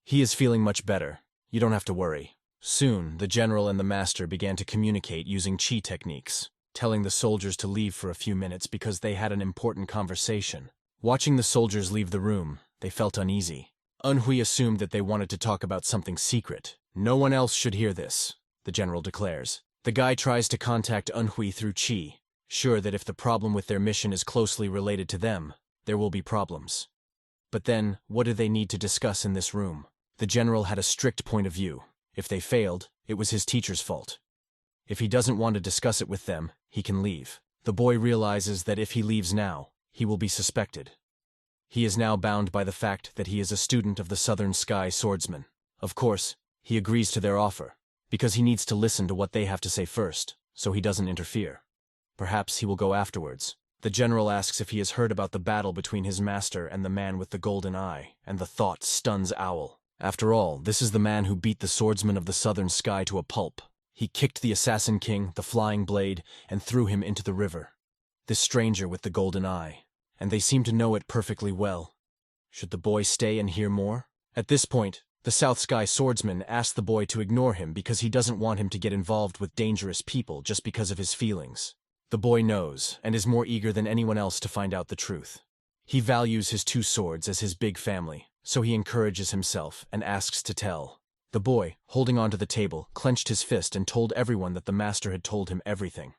He is feeling much better. You don't have to worry. Soon, the general and the master began to communicate using chi techniques, telling the soldiers to leave for a few minutes because they had an important conversation. Watching the soldiers leave the room, they felt uneasy. Unhui assumed that they wanted to talk about something secret. No one else should hear this, the general declares. The guy tries to contact Unhui through chi, sure that if the problem with their mission is closely related to them, there will be problems. But then, what do they need to discuss in this room? The general had a strict point of view. If they failed, it was his teacher's fault. If he doesn't want to discuss it with them, he can leave. The boy realizes that if he leaves now, he will be suspected. He is now bound by the fact that he is a student of the Southern Sky Swordsman. Of course, he agrees to their offer, because he needs to listen to what they have to say first, so he doesn't interfere. Perhaps he will go afterwards. The general asks if he has heard about the battle between his master and the man with the golden eye, and the thought stuns Owl. After all, this is the man who beat the swordsman of the Southern Sky to a pulp. He kicked the Assassin King, the Flying Blade, and threw him into the river. This stranger with the golden eye. And they seem to know it perfectly well. Should the boy stay and hear more? At this point, the South Sky Swordsman asks the boy to ignore him because he doesn't want him to get involved with dangerous people just because of his feelings. The boy knows, and is more eager than anyone else to find out the truth. He values his two swords as his big family, so he encourages himself and asks to tell. The boy, holding onto the table, clenched his fist and told everyone that the master had told him everything.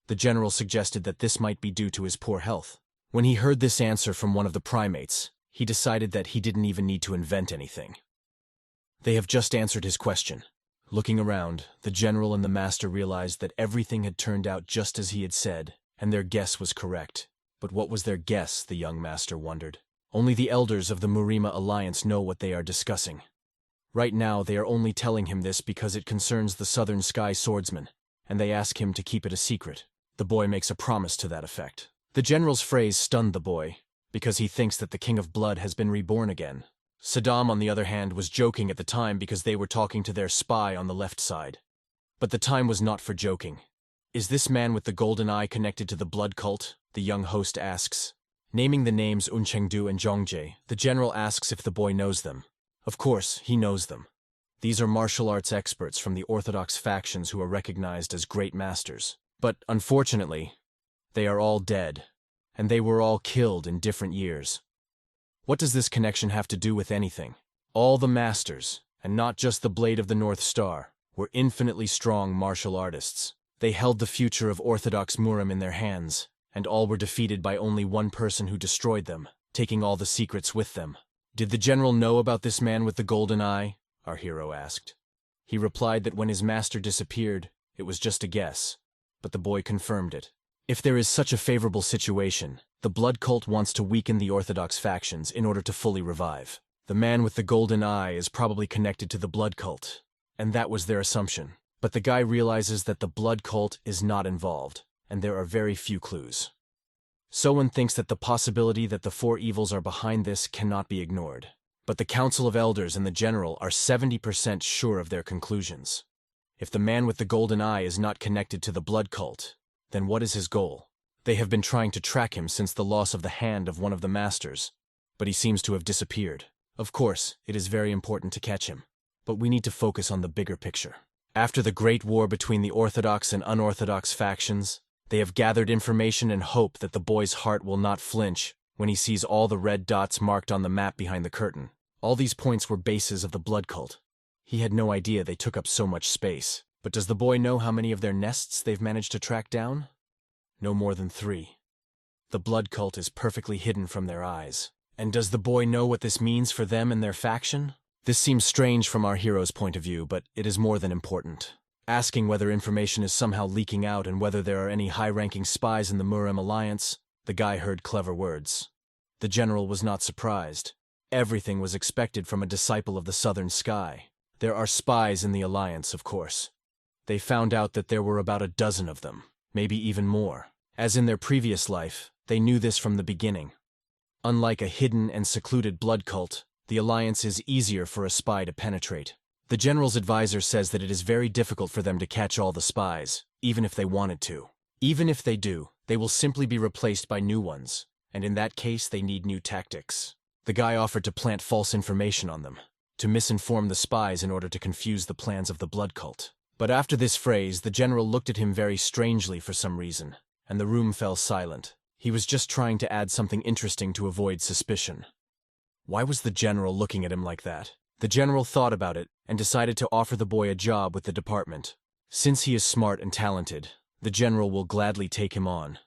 The general suggested that this might be due to his poor health. When he heard this answer from one of the primates, he decided that he didn't even need to invent anything. They have just answered his question. Looking around, the general and the master realized that everything had turned out just as he had said, and their guess was correct. But what was their guess, the young master wondered. Only the elders of the Murima Alliance know what they are discussing. Right now, they are only telling him this because it concerns the Southern Sky Swordsman, and they ask him to keep it a secret. The boy makes a promise to that effect. The general's phrase stunned the boy, because he thinks that the King of Blood has been reborn again. Saddam, on the other hand, was joking at the time because they were talking to their spy on the left side. But the time was not for joking. Is this man with the golden eye connected to the blood cult? The young host asks. Naming the names Unchengdu and Zhongje, the general asks if the boy knows them. Of course, he knows them. These are martial arts experts from the orthodox factions who are recognized as great masters. But, unfortunately, they are all dead, and they were all killed in different years. What does this connection have to do with anything? All the masters, and not just the Blade of the North Star, were infinitely strong martial artists. They held the future of Orthodox Murim in their hands, and all were defeated by only one person who destroyed them, taking all the secrets with them. Did the general know about this man with the golden eye? Our hero asked. He replied that when his master disappeared, it was just a guess, but the boy confirmed it. If there is such a favorable situation, the blood cult wants to weaken the Orthodox factions in order to fully revive. The man with the golden eye is probably connected to the blood cult, and that was their assumption. But the guy realizes that the blood cult is not involved, and there are very few clues. Someone thinks that the possibility that the four evils are behind this cannot be ignored. But the Council of Elders and the General are 70% sure of their conclusions. If the man with the golden eye is not connected to the blood cult, then what is his goal? They have been trying to track him since the loss of the hand of one of the masters, but he seems to have disappeared. Of course, it is very important to catch him, but we need to focus on the bigger picture. After the Great War between the Orthodox and unorthodox factions, they have gathered information and hope that the boy's heart will not flinch when he sees all the red dots marked on the map behind the curtain. All these points were bases of the blood cult. He had no idea they took up so much space. But does the boy know how many of their nests they've managed to track down? No more than 3. The blood cult is perfectly hidden from their eyes. And does the boy know what this means for them and their faction? This seems strange from our hero's point of view, but it is more than important. Asking whether information is somehow leaking out and whether there are any high-ranking spies in the Murim Alliance, the guy heard clever words. The general was not surprised. Everything was expected from a disciple of the Southern Sky. There are spies in the Alliance, of course. They found out that there were about a dozen of them. maybe even more. As in their previous life, they knew this from the beginning. Unlike a hidden and secluded blood cult, the Alliance is easier for a spy to penetrate. The General's advisor says that it is very difficult for them to catch all the spies, even if they wanted to. Even if they do, they will simply be replaced by new ones, and in that case they need new tactics. The guy offered to plant false information on them, to misinform the spies in order to confuse the plans of the blood cult. But after this phrase, the General looked at him very strangely for some reason, and the room fell silent. He was just trying to add something interesting to avoid suspicion. Why was the General looking at him like that? The General thought about it and decided to offer the boy a job with the department. Since he is smart and talented, the General will gladly take him on.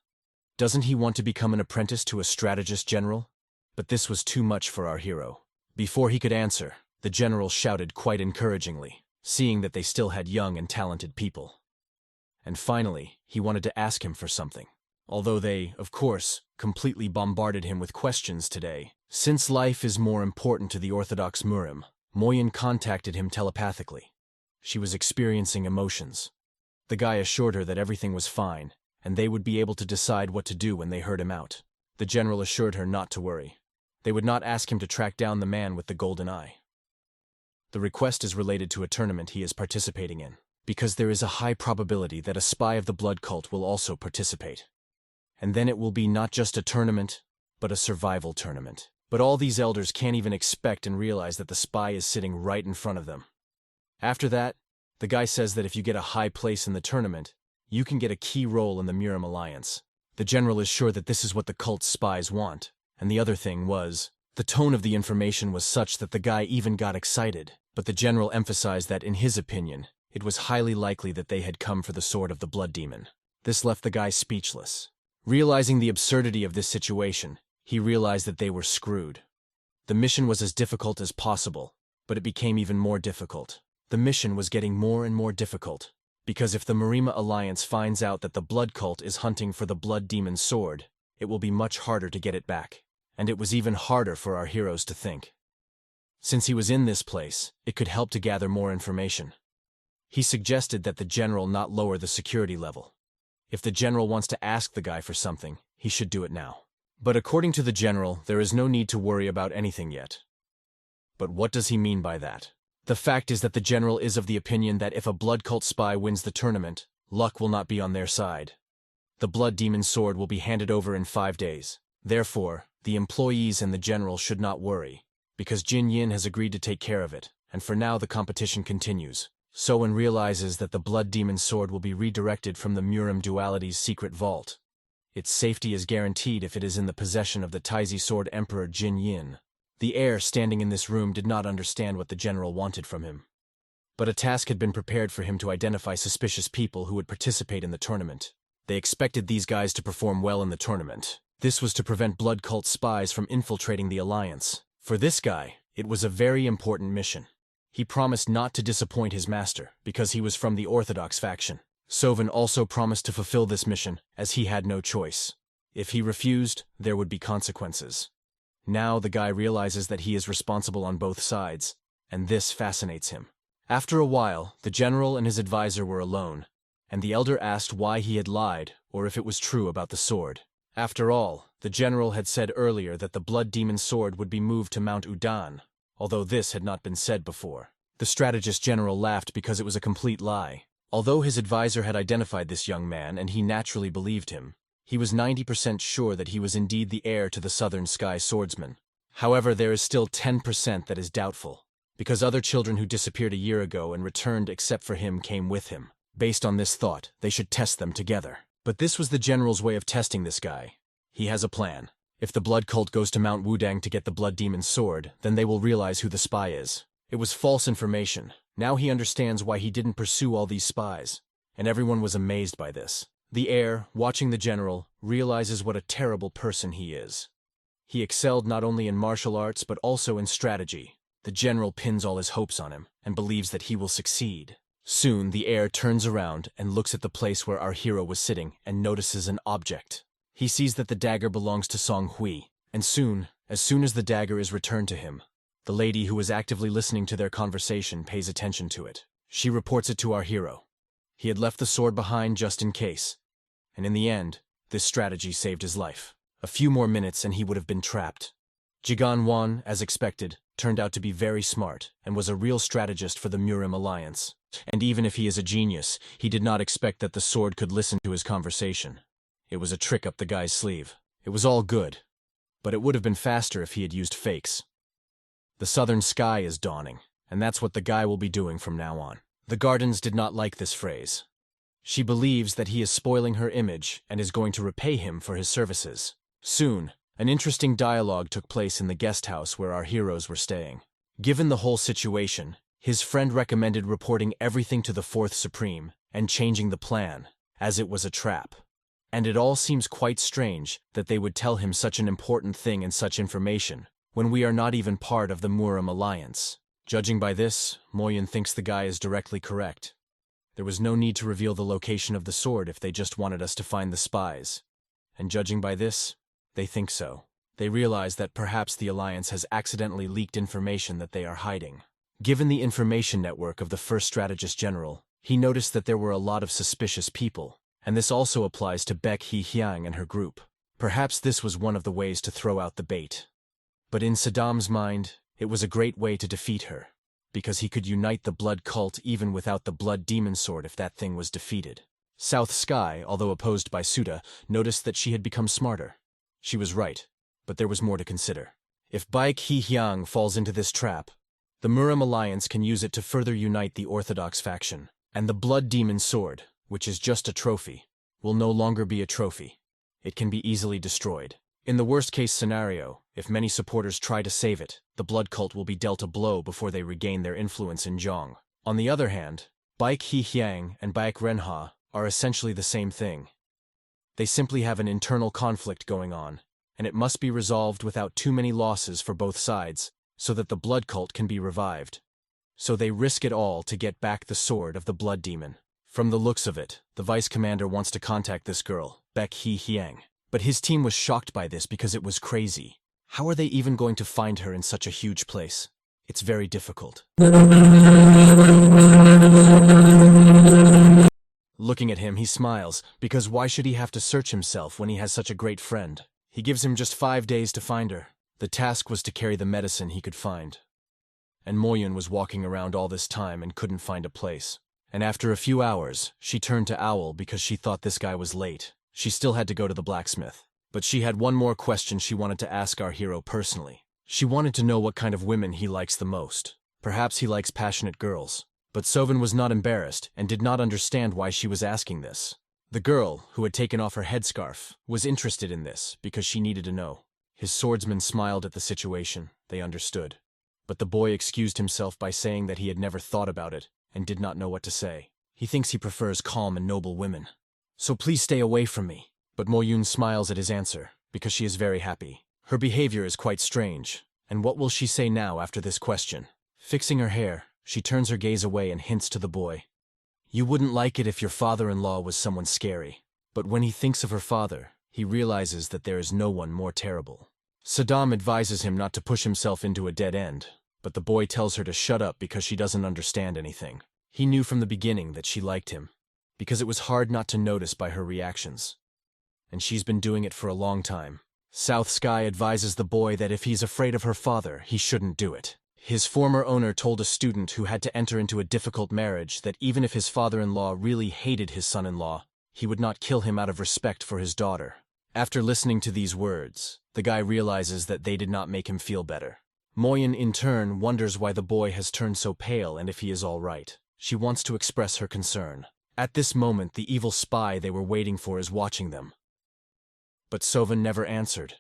Doesn't he want to become an apprentice to a strategist general? But this was too much for our hero. Before he could answer, the General shouted quite encouragingly, seeing that they still had young and talented people. And finally, he wanted to ask him for something. Although they, of course, completely bombarded him with questions today. Since life is more important to the Orthodox Murim, Moyen contacted him telepathically. She was experiencing emotions. The guy assured her that everything was fine, and they would be able to decide what to do when they heard him out. The General assured her not to worry. They would not ask him to track down the man with the golden eye. The request is related to a tournament he is participating in, because there is a high probability that a spy of the blood cult will also participate. And then it will be not just a tournament, but a survival tournament. But all these elders can't even expect and realize that the spy is sitting right in front of them. After that, the guy says that if you get a high place in the tournament, you can get a key role in the Murim Alliance. The General is sure that this is what the cult's spies want, and the other thing was, the tone of the information was such that the guy even got excited, but the General emphasized that in his opinion, it was highly likely that they had come for the sword of the blood demon. This left the guy speechless. Realizing the absurdity of this situation, he realized that they were screwed. The mission was as difficult as possible, but it became even more difficult. The mission was getting more and more difficult, because if the Murima Alliance finds out that the blood cult is hunting for the blood demon's sword, it will be much harder to get it back, and it was even harder for our heroes to think. Since he was in this place, it could help to gather more information. He suggested that the General not lower the security level. If the General wants to ask the guy for something, he should do it now. But according to the General, there is no need to worry about anything yet. But what does he mean by that? The fact is that the General is of the opinion that if a blood cult spy wins the tournament, luck will not be on their side. The blood demon's sword will be handed over in 5 days. Therefore, the employees and the General should not worry, because Jin Yin has agreed to take care of it, and for now the competition continues. Soen realizes that the blood demon's sword will be redirected from the Murim Duality's secret vault. Its safety is guaranteed if it is in the possession of the Taizi Sword Emperor Jin Yin. The heir standing in this room did not understand what the General wanted from him. But a task had been prepared for him to identify suspicious people who would participate in the tournament. They expected these guys to perform well in the tournament. This was to prevent blood cult spies from infiltrating the Alliance. For this guy, it was a very important mission. He promised not to disappoint his master, because he was from the Orthodox faction. Soven also promised to fulfill this mission, as he had no choice. If he refused, there would be consequences. Now the guy realizes that he is responsible on both sides, and this fascinates him. After a while, the General and his advisor were alone, and the elder asked why he had lied, or if it was true about the sword. After all, the General had said earlier that the blood demon's sword would be moved to Mount Udan, although this had not been said before. The strategist general laughed because it was a complete lie. Although his advisor had identified this young man and he naturally believed him, he was 90% sure that he was indeed the heir to the Southern Sky Swordsman. However, there is still 10% that is doubtful, because other children who disappeared a year ago and returned except for him came with him. Based on this thought, they should test them together. But this was the general's way of testing this guy. He has a plan. If the blood cult goes to Mount Wudang to get the blood demon's sword, then they will realize who the spy is. It was false information. Now he understands why he didn't pursue all these spies. And everyone was amazed by this. The heir, watching the general, realizes what a terrible person he is. He excelled not only in martial arts but also in strategy. The general pins all his hopes on him and believes that he will succeed. Soon the heir turns around and looks at the place where our hero was sitting and notices an object. He sees that the dagger belongs to Song Hui, and as soon as the dagger is returned to him, the lady who was actively listening to their conversation pays attention to it. She reports it to our hero. He had left the sword behind just in case. and in the end, this strategy saved his life. A few more minutes and he would have been trapped. Jigan Wan, as expected, turned out to be very smart and was a real strategist for the Murim alliance. And even if he is a genius, he did not expect that the sword could listen to his conversation. It was a trick up the guy's sleeve. It was all good, but it would have been faster if he had used fakes. The southern sky is dawning, and that's what the guy will be doing from now on. The Gardens did not like this phrase. She believes that he is spoiling her image and is going to repay him for his services. Soon, an interesting dialogue took place in the guest house where our heroes were staying. Given the whole situation, his friend recommended reporting everything to the Fourth Supreme and changing the plan, as it was a trap. And it all seems quite strange that they would tell him such an important thing and such information, when we are not even part of the Murim alliance. Judging by this, Moyun thinks the guy is directly correct. There was no need to reveal the location of the sword if they just wanted us to find the spies. And judging by this, they think so. They realize that perhaps the alliance has accidentally leaked information that they are hiding. Given the information network of the first strategist general, he noticed that there were a lot of suspicious people, and this also applies to Baek Hee-hyang and her group. Perhaps this was one of the ways to throw out the bait. But in Saddam's mind, it was a great way to defeat her, because he could unite the blood cult even without the blood demon sword if that thing was defeated. South Sky, although opposed by Suda, noticed that she had become smarter. She was right, but there was more to consider. If Baek Hee-hyang falls into this trap, the Murim alliance can use it to further unite the Orthodox faction, and the blood demon sword, which is just a trophy, will no longer be a trophy. It can be easily destroyed. In the worst-case scenario, if many supporters try to save it, the blood cult will be dealt a blow before they regain their influence in Zhong. On the other hand, Baek Hee-hyang and Baek Renha are essentially the same thing. They simply have an internal conflict going on, and it must be resolved without too many losses for both sides, so that the blood cult can be revived. So they risk it all to get back the sword of the blood demon. From the looks of it, the vice commander wants to contact this girl, Baek Hee-hyang. But his team was shocked by this because it was crazy. How are they even going to find her in such a huge place? It's very difficult. Looking at him, he smiles, because why should he have to search himself when he has such a great friend? He gives him just 5 days to find her. The task was to carry the medicine he could find. And Moyun was walking around all this time and couldn't find a place. And after a few hours, she turned to Owl because she thought this guy was late. She still had to go to the blacksmith. But she had one more question she wanted to ask our hero personally. She wanted to know what kind of women he likes the most. Perhaps he likes passionate girls. But Sovan was not embarrassed and did not understand why she was asking this. The girl, who had taken off her headscarf, was interested in this because she needed to know. His swordsman smiled at the situation. They understood. But the boy excused himself by saying that he had never thought about it and did not know what to say. He thinks he prefers calm and noble women. So please stay away from me. But Moyun smiles at his answer, because she is very happy. Her behavior is quite strange, and what will she say now after this question? Fixing her hair, she turns her gaze away and hints to the boy. You wouldn't like it if your father-in-law was someone scary. But when he thinks of her father, he realizes that there is no one more terrible. Saddam advises him not to push himself into a dead end, but the boy tells her to shut up because she doesn't understand anything. He knew from the beginning that she liked him, because it was hard not to notice by her reactions. And she's been doing it for a long time. South Sky advises the boy that if he's afraid of her father, he shouldn't do it. His former owner told a student who had to enter into a difficult marriage that even if his father-in-law really hated his son-in-law, he would not kill him out of respect for his daughter. After listening to these words, the guy realizes that they did not make him feel better. Moyun, in turn, wonders why the boy has turned so pale and if he is all right. She wants to express her concern. At this moment, the evil spy they were waiting for is watching them. But Sovan never answered,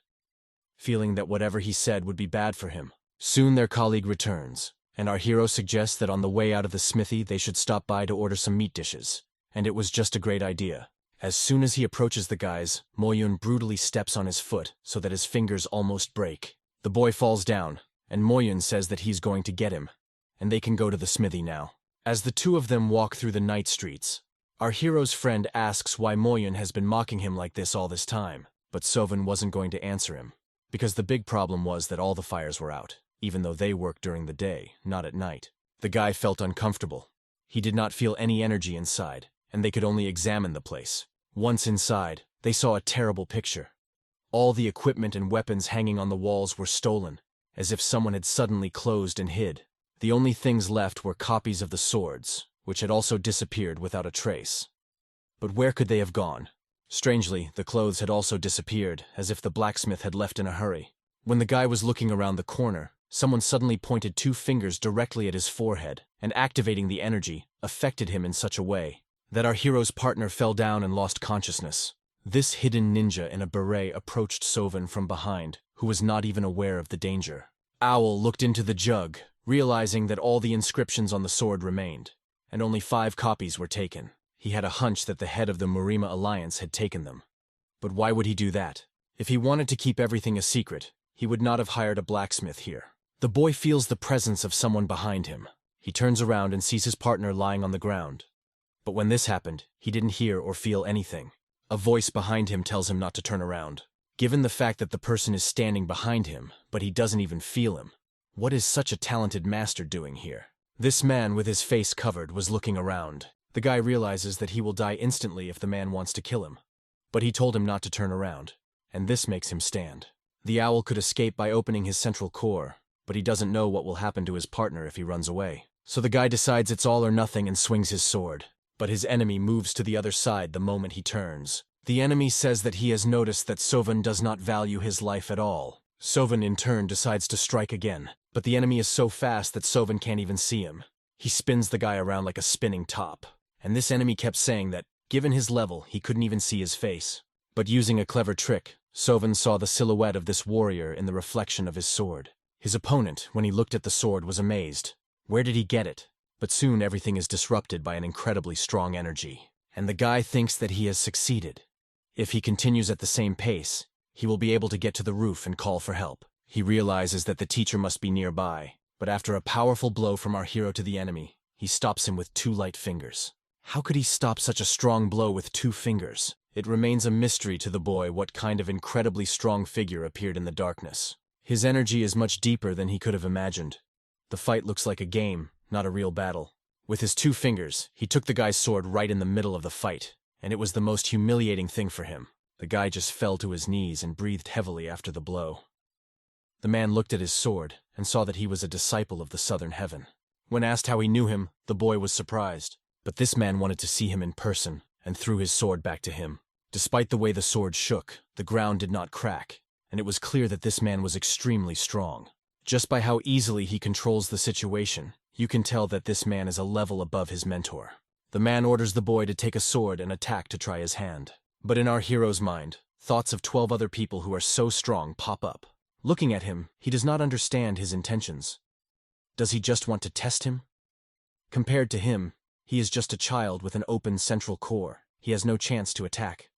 feeling that whatever he said would be bad for him. Soon their colleague returns, and our hero suggests that on the way out of the smithy they should stop by to order some meat dishes. And it was just a great idea. As soon as he approaches the guys, Moyun brutally steps on his foot so that his fingers almost break. The boy falls down, and Moyun says that he's going to get him, and they can go to the smithy now. As the two of them walk through the night streets, our hero's friend asks why Moyun has been mocking him like this all this time. But Sovan wasn't going to answer him, because the big problem was that all the fires were out, even though they worked during the day, not at night. The guy felt uncomfortable. He did not feel any energy inside, and they could only examine the place. Once inside, they saw a terrible picture. All the equipment and weapons hanging on the walls were stolen, as if someone had suddenly closed and hid. The only things left were copies of the swords, which had also disappeared without a trace. But where could they have gone? Strangely, the clothes had also disappeared, as if the blacksmith had left in a hurry. When the guy was looking around the corner, someone suddenly pointed 2 fingers directly at his forehead, and activating the energy, affected him in such a way that our hero's partner fell down and lost consciousness. This hidden ninja in a beret approached Sovan from behind, who was not even aware of the danger. Owl looked into the jug, realizing that all the inscriptions on the sword remained, and only 5 copies were taken. He had a hunch that the head of the Murima Alliance had taken them. But why would he do that? If he wanted to keep everything a secret, he would not have hired a blacksmith here. The boy feels the presence of someone behind him. He turns around and sees his partner lying on the ground. But when this happened, he didn't hear or feel anything. A voice behind him tells him not to turn around. Given the fact that the person is standing behind him, but he doesn't even feel him, what is such a talented master doing here? This man with his face covered was looking around. The guy realizes that he will die instantly if the man wants to kill him. But he told him not to turn around, and this makes him stand. The owl could escape by opening his central core, but he doesn't know what will happen to his partner if he runs away. So the guy decides it's all or nothing and swings his sword. But his enemy moves to the other side the moment he turns. The enemy says that he has noticed that Sovan does not value his life at all. Sovan in turn decides to strike again, but the enemy is so fast that Sovan can't even see him. He spins the guy around like a spinning top. And this enemy kept saying that, given his level, he couldn't even see his face. But using a clever trick, Sovan saw the silhouette of this warrior in the reflection of his sword. His opponent, when he looked at the sword, was amazed. Where did he get it? But soon everything is disrupted by an incredibly strong energy. And the guy thinks that he has succeeded. If he continues at the same pace, he will be able to get to the roof and call for help. He realizes that the teacher must be nearby, but after a powerful blow from our hero to the enemy, he stops him with 2 light fingers. How could he stop such a strong blow with 2 fingers? It remains a mystery to the boy what kind of incredibly strong figure appeared in the darkness. His energy is much deeper than he could have imagined. The fight looks like a game, not a real battle. With his 2 fingers, he took the guy's sword right in the middle of the fight, and it was the most humiliating thing for him. The guy just fell to his knees and breathed heavily after the blow. The man looked at his sword and saw that he was a disciple of the Southern Heaven. When asked how he knew him, the boy was surprised. But this man wanted to see him in person and threw his sword back to him. Despite the way the sword shook, the ground did not crack, and it was clear that this man was extremely strong. Just by how easily he controls the situation, you can tell that this man is a level above his mentor. The man orders the boy to take a sword and attack to try his hand. But in our hero's mind, thoughts of 12 other people who are so strong pop up. Looking at him, he does not understand his intentions. Does he just want to test him? Compared to him, he is just a child with an open central core. He has no chance to attack.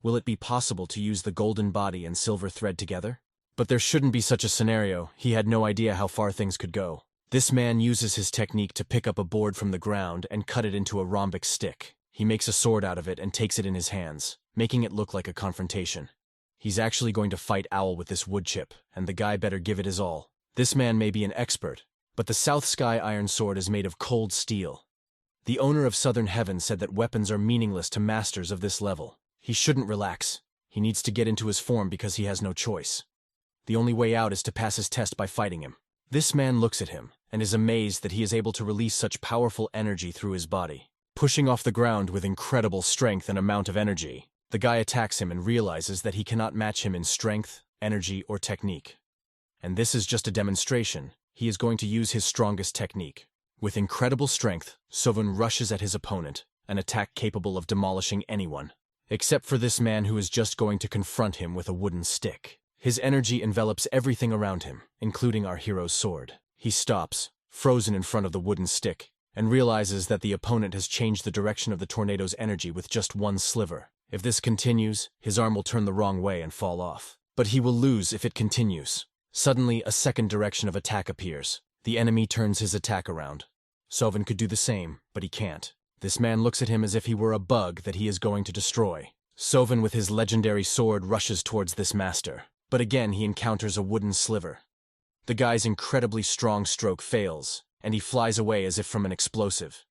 Will it be possible to use the golden body and silver thread together? But there shouldn't be such a scenario. He had no idea how far things could go. This man uses his technique to pick up a board from the ground and cut it into a rhombic stick. He makes a sword out of it and takes it in his hands, making it look like a confrontation. He's actually going to fight Owl with this wood chip, and the guy better give it his all. This man may be an expert, but the South Sky Iron Sword is made of cold steel. The owner of Southern Heaven said that weapons are meaningless to masters of this level. He shouldn't relax. He needs to get into his form because he has no choice. The only way out is to pass his test by fighting him. This man looks at him and is amazed that he is able to release such powerful energy through his body. Pushing off the ground with incredible strength and amount of energy, the guy attacks him and realizes that he cannot match him in strength, energy, or technique. And this is just a demonstration. He is going to use his strongest technique. With incredible strength, Sovan rushes at his opponent, an attack capable of demolishing anyone, except for this man who is just going to confront him with a wooden stick. His energy envelops everything around him, including our hero's sword. He stops, frozen in front of the wooden stick, and realizes that the opponent has changed the direction of the tornado's energy with just one sliver. If this continues, his arm will turn the wrong way and fall off. But he will lose if it continues. Suddenly, a second direction of attack appears. The enemy turns his attack around. Sovan could do the same, but he can't. This man looks at him as if he were a bug that he is going to destroy. Sovan with his legendary sword rushes towards this master, but again he encounters a wooden sliver. The guy's incredibly strong stroke fails, and he flies away as if from an explosive.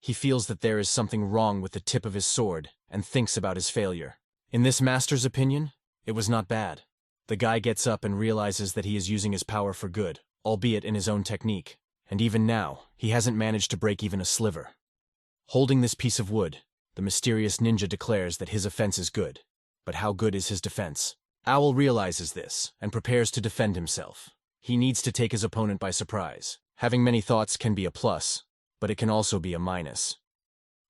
He feels that there is something wrong with the tip of his sword, and thinks about his failure. In this master's opinion, it was not bad. The guy gets up and realizes that he is using his power for good, albeit in his own technique. And even now, he hasn't managed to break even a sliver. Holding this piece of wood, the mysterious ninja declares that his offense is good. But how good is his defense? Owl realizes this and prepares to defend himself. He needs to take his opponent by surprise. Having many thoughts can be a plus, but it can also be a minus.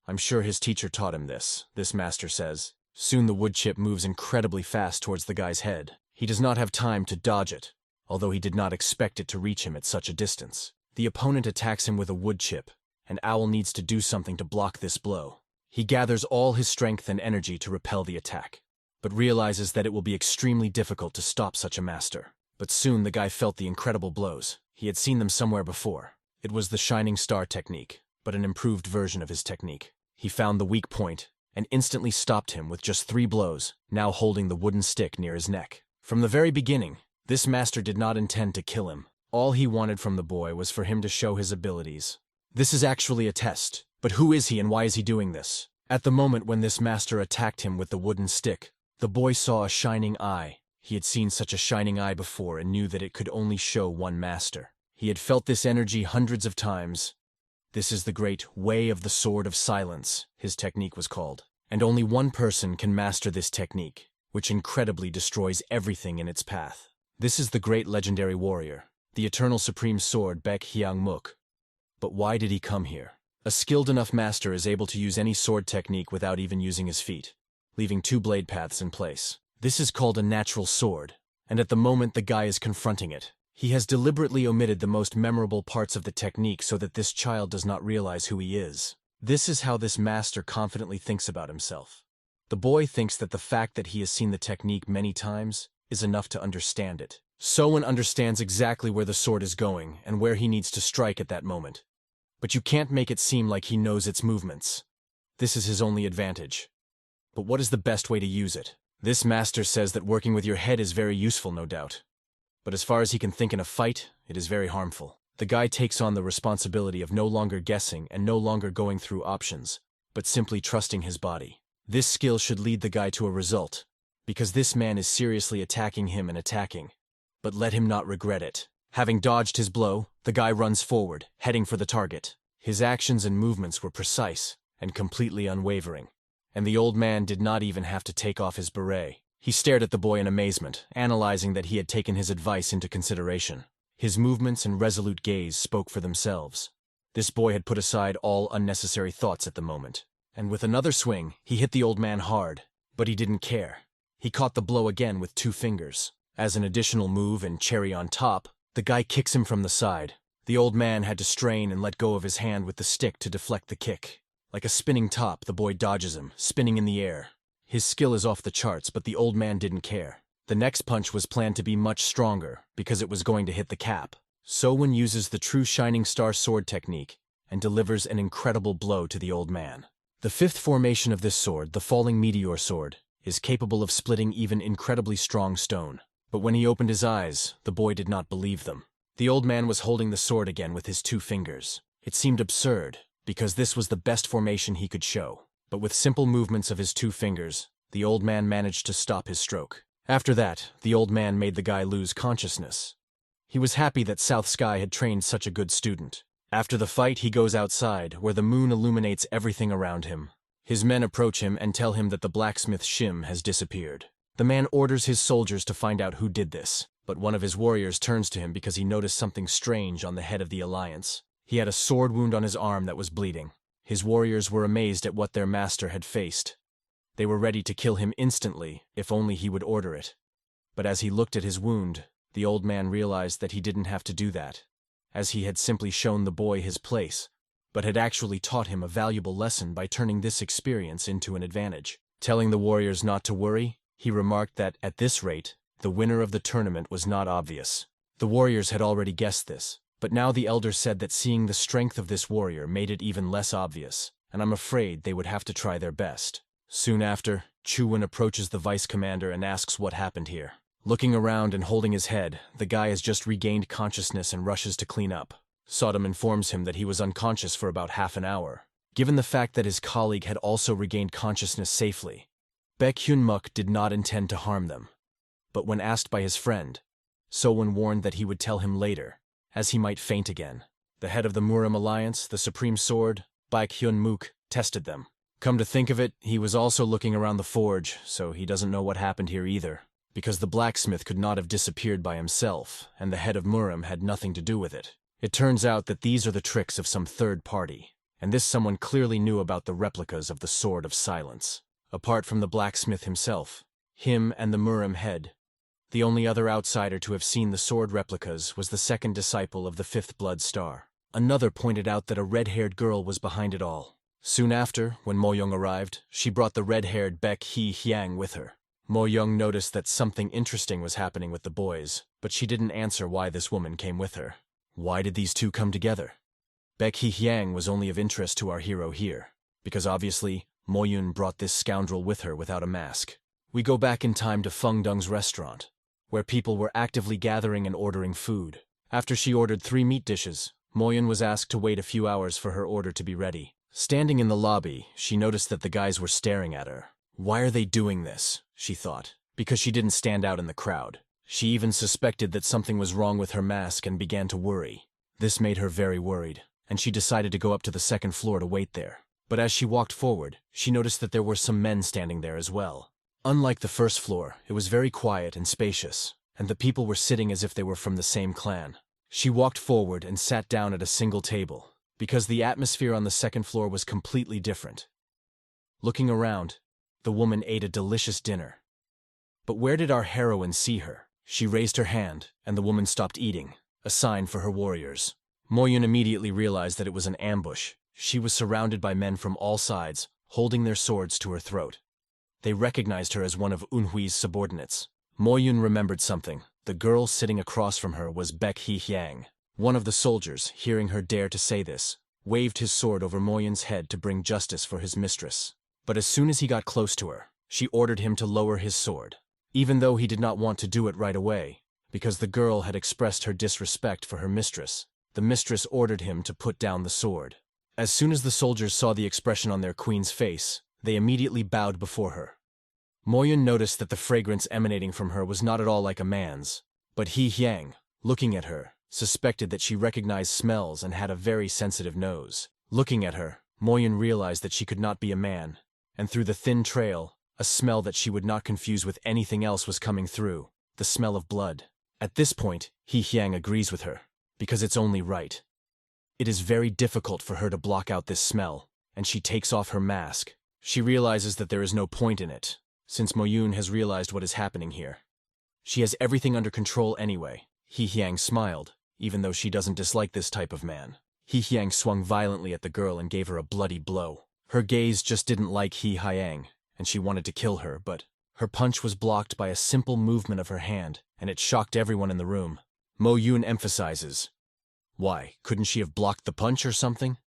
I'm sure his teacher taught him this master says. Soon the wood chip moves incredibly fast towards the guy's head. He does not have time to dodge it, although he did not expect it to reach him at such a distance. The opponent attacks him with a wood chip, and Owl needs to do something to block this blow. He gathers all his strength and energy to repel the attack, but realizes that it will be extremely difficult to stop such a master. But soon the guy felt the incredible blows. He had seen them somewhere before. It was the shining star technique, but an improved version of his technique. He found the weak point and instantly stopped him with just 3 blows, now holding the wooden stick near his neck. From the very beginning, this master did not intend to kill him. All he wanted from the boy was for him to show his abilities. This is actually a test, but who is he and why is he doing this? At the moment when this master attacked him with the wooden stick, the boy saw a shining eye. He had seen such a shining eye before and knew that it could only show one master. He had felt this energy hundreds of times. This is the great Way of the Sword of Silence, his technique was called. And only one person can master this technique, which incredibly destroys everything in its path. This is the great legendary warrior, the Eternal Supreme Sword Baek Hyang-mook. But why did he come here? A skilled enough master is able to use any sword technique without even using his feet, leaving 2 blade paths in place. This is called a natural sword, and at the moment the guy is confronting it, he has deliberately omitted the most memorable parts of the technique so that this child does not realize who he is. This is how this master confidently thinks about himself. The boy thinks that the fact that he has seen the technique many times is enough to understand it. Someone understands exactly where the sword is going and where he needs to strike at that moment. But you can't make it seem like he knows its movements. This is his only advantage. But what is the best way to use it? This master says that working with your head is very useful, no doubt. But as far as he can think in a fight, it is very harmful. The guy takes on the responsibility of no longer guessing and no longer going through options, but simply trusting his body. This skill should lead the guy to a result, because this man is seriously attacking him and attacking. But let him not regret it. Having dodged his blow, the guy runs forward, heading for the target. His actions and movements were precise and completely unwavering. And the old man did not even have to take off his beret. He stared at the boy in amazement, analyzing that he had taken his advice into consideration. His movements and resolute gaze spoke for themselves. This boy had put aside all unnecessary thoughts at the moment. And with another swing, he hit the old man hard. But he didn't care. He caught the blow again with 2 fingers. As an additional move and cherry on top, the guy kicks him from the side. The old man had to strain and let go of his hand with the stick to deflect the kick. Like a spinning top, the boy dodges him, spinning in the air. His skill is off the charts, but the old man didn't care. The next punch was planned to be much stronger, because it was going to hit the cap. Someone uses the true Shining Star sword technique and delivers an incredible blow to the old man. The 5th formation of this sword, the Falling Meteor Sword, is capable of splitting even incredibly strong stone. But when he opened his eyes, the boy did not believe them. The old man was holding the sword again with his 2 fingers. It seemed absurd, because this was the best formation he could show. But with simple movements of his 2 fingers, the old man managed to stop his stroke. After that, the old man made the guy lose consciousness. He was happy that South Sky had trained such a good student. After the fight, he goes outside, where the moon illuminates everything around him. His men approach him and tell him that the blacksmith Shim has disappeared. The man orders his soldiers to find out who did this, but one of his warriors turns to him because he noticed something strange on the head of the alliance. He had a sword wound on his arm that was bleeding. His warriors were amazed at what their master had faced. They were ready to kill him instantly, if only he would order it. But as he looked at his wound, the old man realized that he didn't have to do that, as he had simply shown the boy his place, but had actually taught him a valuable lesson by turning this experience into an advantage. Telling the warriors not to worry, he remarked that, at this rate, the winner of the tournament was not obvious. The warriors had already guessed this, but now the elder said that seeing the strength of this warrior made it even less obvious, and I'm afraid they would have to try their best. Soon after, Chuan approaches the vice commander and asks what happened here. Looking around and holding his head, the guy has just regained consciousness and rushes to clean up. Sodom informs him that he was unconscious for about half an hour. Given the fact that his colleague had also regained consciousness safely, Baek Hyun-muk did not intend to harm them. But when asked by his friend, Sowon warned that he would tell him later, as he might faint again. The head of the Murim Alliance, the Supreme Sword, Baek Hyun-muk, tested them. Come to think of it, he was also looking around the forge, so he doesn't know what happened here either, because the blacksmith could not have disappeared by himself, and the head of Murim had nothing to do with it. It turns out that these are the tricks of some third party, and this someone clearly knew about the replicas of the Sword of Silence. Apart from the blacksmith himself, him and the Murim head, the only other outsider to have seen the sword replicas was the second disciple of the Fifth Blood Star. Another pointed out that a red-haired girl was behind it all. Soon after, when Mo-young arrived, she brought the red-haired Baek Hee-hyang with her. Mo-young noticed that something interesting was happening with the boys, but she didn't answer why this woman came with her. Why did these two come together? Baek Hee-hyang was only of interest to our hero here, because obviously, Mo-yoon brought this scoundrel with her without a mask. We go back in time to Feng Dung's restaurant, where people were actively gathering and ordering food. After she ordered 3 meat dishes, Mo-yoon was asked to wait a few hours for her order to be ready. Standing in the lobby, she noticed that the guys were staring at her. Why are they doing this? She thought. Because she didn't stand out in the crowd. She even suspected that something was wrong with her mask and began to worry. This made her very worried, and she decided to go up to the second floor to wait there. But as she walked forward, she noticed that there were some men standing there as well. Unlike the first floor, it was very quiet and spacious, and the people were sitting as if they were from the same clan. She walked forward and sat down at a single table, because the atmosphere on the second floor was completely different. Looking around, the woman ate a delicious dinner. But where did our heroine see her? She raised her hand, and the woman stopped eating, a sign for her warriors. Mo-yoon immediately realized that it was an ambush. She was surrounded by men from all sides, holding their swords to her throat. They recognized her as one of Eunhui's subordinates. Mo-yoon remembered something. The girl sitting across from her was Baek Hee-hyang. One of the soldiers, hearing her dare to say this, waved his sword over Mo-yoon's head to bring justice for his mistress. But as soon as he got close to her, she ordered him to lower his sword, even though he did not want to do it right away, because the girl had expressed her disrespect for her mistress. The mistress ordered him to put down the sword. As soon as the soldiers saw the expression on their queen's face, they immediately bowed before her. Mo-yoon noticed that the fragrance emanating from her was not at all like a man's, but Hee-hyang, looking at her, suspected that she recognized smells and had a very sensitive nose. Looking at her, Mo-yoon realized that she could not be a man, and through the thin trail, a smell that she would not confuse with anything else was coming through, the smell of blood. At this point, Hee-hyang agrees with her, because it's only right. It is very difficult for her to block out this smell, and she takes off her mask. She realizes that there is no point in it, since Mo-yoon has realized what is happening here. She has everything under control anyway. Hee-hyang smiled, even though she doesn't dislike this type of man. Hee-hyang swung violently at the girl and gave her a bloody blow. Her gaze just didn't like Hee-hyang, and she wanted to kill her, but her punch was blocked by a simple movement of her hand, and it shocked everyone in the room. Mo-yoon emphasizes, "Why, couldn't she have blocked the punch or something?"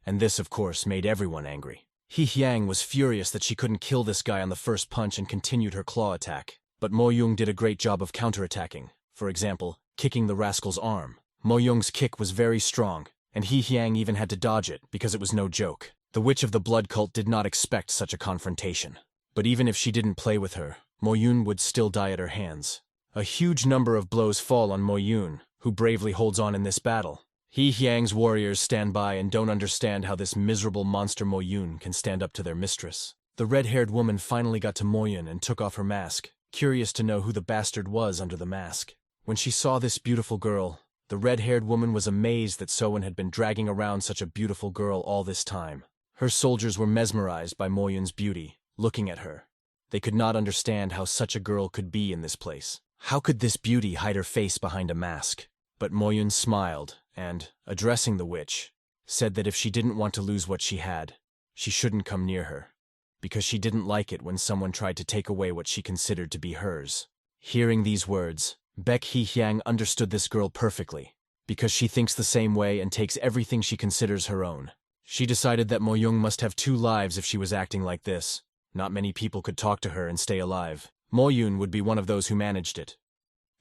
And this, of course, made everyone angry. Hee-hyang was furious that she couldn't kill this guy on the first punch and continued her claw attack. But Mo-yoon did a great job of counterattacking, for example, kicking the rascal's arm. Mo-yoon's kick was very strong, and Hee-hyang even had to dodge it because it was no joke. The Witch of the Blood Cult did not expect such a confrontation. But even if she didn't play with her, Mo-yoon would still die at her hands. A huge number of blows fall on Mo-yoon, who bravely holds on in this battle. Hee-hyang's warriors stand by and don't understand how this miserable monster Mo-yoon can stand up to their mistress. The red-haired woman finally got to Mo-yoon and took off her mask, curious to know who the bastard was under the mask. When she saw this beautiful girl, the red-haired woman was amazed that Sowon had been dragging around such a beautiful girl all this time. Her soldiers were mesmerized by Mo-yoon's beauty, looking at her. They could not understand how such a girl could be in this place. How could this beauty hide her face behind a mask? But Mo-yoon smiled and, addressing the witch, said that if she didn't want to lose what she had, she shouldn't come near her, because she didn't like it when someone tried to take away what she considered to be hers. Hearing these words, Baek Hee-hyang understood this girl perfectly, because she thinks the same way and takes everything she considers her own. She decided that Mo-yoon must have 2 lives if she was acting like this. Not many people could talk to her and stay alive. Mo-yoon would be one of those who managed it.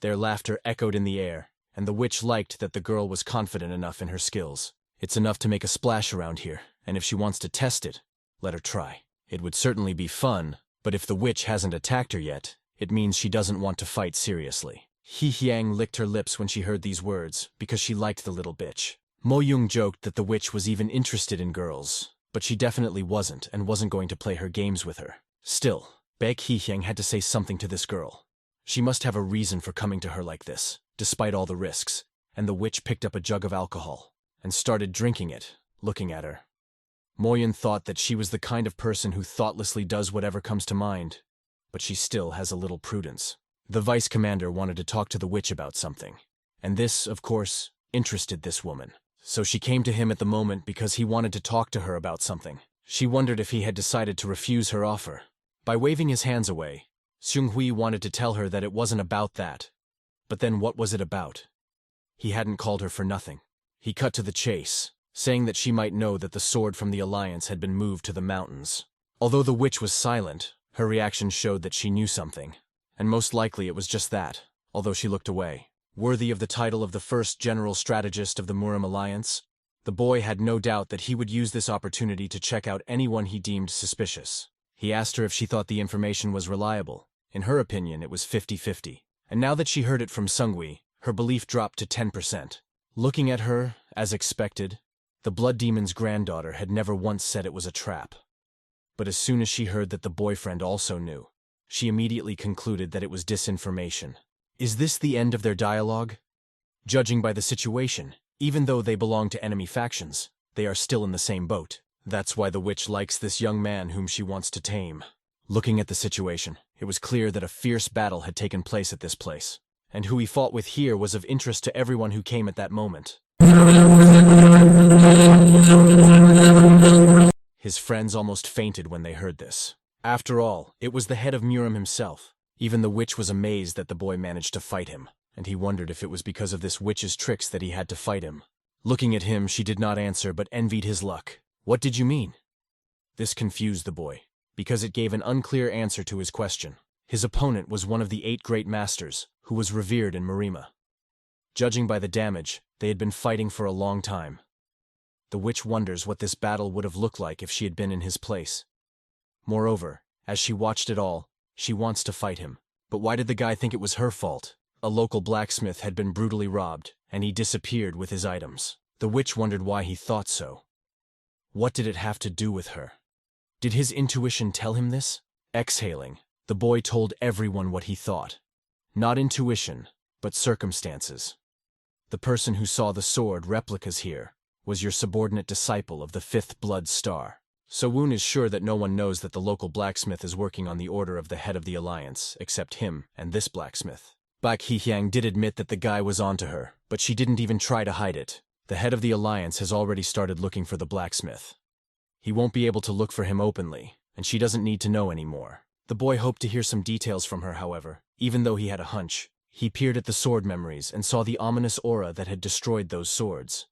Their laughter echoed in the air, and the witch liked that the girl was confident enough in her skills. It's enough to make a splash around here, and if she wants to test it, let her try. It would certainly be fun, but if the witch hasn't attacked her yet, it means she doesn't want to fight seriously. He Hyang licked her lips when she heard these words, because she liked the little bitch. Mo Yung joked that the witch was even interested in girls, but she definitely wasn't and wasn't going to play her games with her. Still, Baek Hyang had to say something to this girl. She must have a reason for coming to her like this, despite all the risks, and the witch picked up a jug of alcohol and started drinking it, looking at her. Moyun thought that she was the kind of person who thoughtlessly does whatever comes to mind, but she still has a little prudence. The vice commander wanted to talk to the witch about something, and this, of course, interested this woman. So she came to him at the moment because he wanted to talk to her about something. She wondered if he had decided to refuse her offer. By waving his hands away, Seung-hui wanted to tell her that it wasn't about that. But then what was it about? He hadn't called her for nothing. He cut to the chase, saying that she might know that the sword from the Alliance had been moved to the mountains. Although the witch was silent, her reaction showed that she knew something. And most likely it was just that, although she looked away. Worthy of the title of the first general strategist of the Murim Alliance, the boy had no doubt that he would use this opportunity to check out anyone he deemed suspicious. He asked her if she thought the information was reliable. In her opinion, it was 50-50. And now that she heard it from Seung-hui, her belief dropped to 10%. Looking at her, as expected, the Blood Demon's granddaughter had never once said it was a trap. But as soon as she heard that the boyfriend also knew, she immediately concluded that it was disinformation. Is this the end of their dialogue? Judging by the situation, even though they belong to enemy factions, they are still in the same boat. That's why the witch likes this young man whom she wants to tame. Looking at the situation, it was clear that a fierce battle had taken place at this place, and who he fought with here was of interest to everyone who came at that moment. His friends almost fainted when they heard this. After all, it was the head of Murim himself. Even the witch was amazed that the boy managed to fight him, and he wondered if it was because of this witch's tricks that he had to fight him. Looking at him, she did not answer but envied his luck. What did you mean? This confused the boy, because it gave an unclear answer to his question. His opponent was one of the 8 great masters, who was revered in Murima. Judging by the damage, they had been fighting for a long time. The witch wonders what this battle would have looked like if she had been in his place. Moreover, as she watched it all, she wants to fight him. But why did the guy think it was her fault? A local blacksmith had been brutally robbed, and he disappeared with his items. The witch wondered why he thought so. What did it have to do with her? Did his intuition tell him this? Exhaling, the boy told everyone what he thought. Not intuition, but circumstances. The person who saw the sword replicas here was your subordinate disciple of the 5th Blood Star. So-woon is sure that no one knows that the local blacksmith is working on the order of the head of the Alliance, except him and this blacksmith. Baek Hee-hyang did admit that the guy was onto her, but she didn't even try to hide it. The head of the Alliance has already started looking for the blacksmith. He won't be able to look for him openly, and she doesn't need to know anymore. The boy hoped to hear some details from her, however, even though he had a hunch. He peered at the sword memories and saw the ominous aura that had destroyed those swords.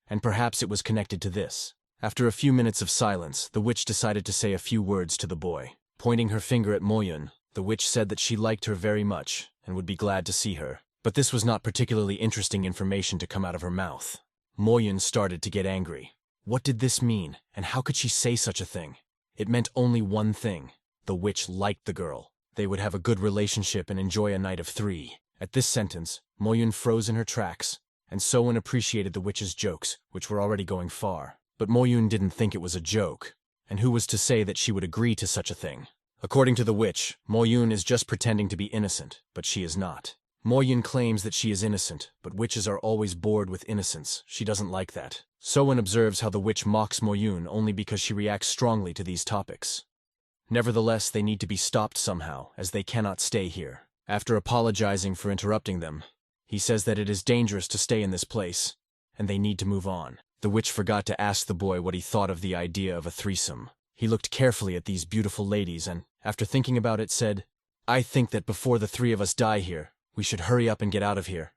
And perhaps it was connected to this. After a few minutes of silence, the witch decided to say a few words to the boy. Pointing her finger at Moyun, the witch said that she liked her very much and would be glad to see her. But this was not particularly interesting information to come out of her mouth. Moyun started to get angry. What did this mean, and how could she say such a thing? It meant only one thing. The witch liked the girl. They would have a good relationship and enjoy a night of 3. At this sentence, Moyun froze in her tracks, and So-won appreciated the witch's jokes, which were already going far. But Moyun didn't think it was a joke, and who was to say that she would agree to such a thing? According to the witch, Moyun is just pretending to be innocent, but she is not. Moyun claims that she is innocent, but witches are always bored with innocence. She doesn't like that. So-won observes how the witch mocks Moyun only because she reacts strongly to these topics. Nevertheless, they need to be stopped somehow, as they cannot stay here. After apologizing for interrupting them, he says that it is dangerous to stay in this place, and they need to move on. The witch forgot to ask the boy what he thought of the idea of a threesome. He looked carefully at these beautiful ladies and, after thinking about it, said, "I think that before the 3 of us die here, we should hurry up and get out of here."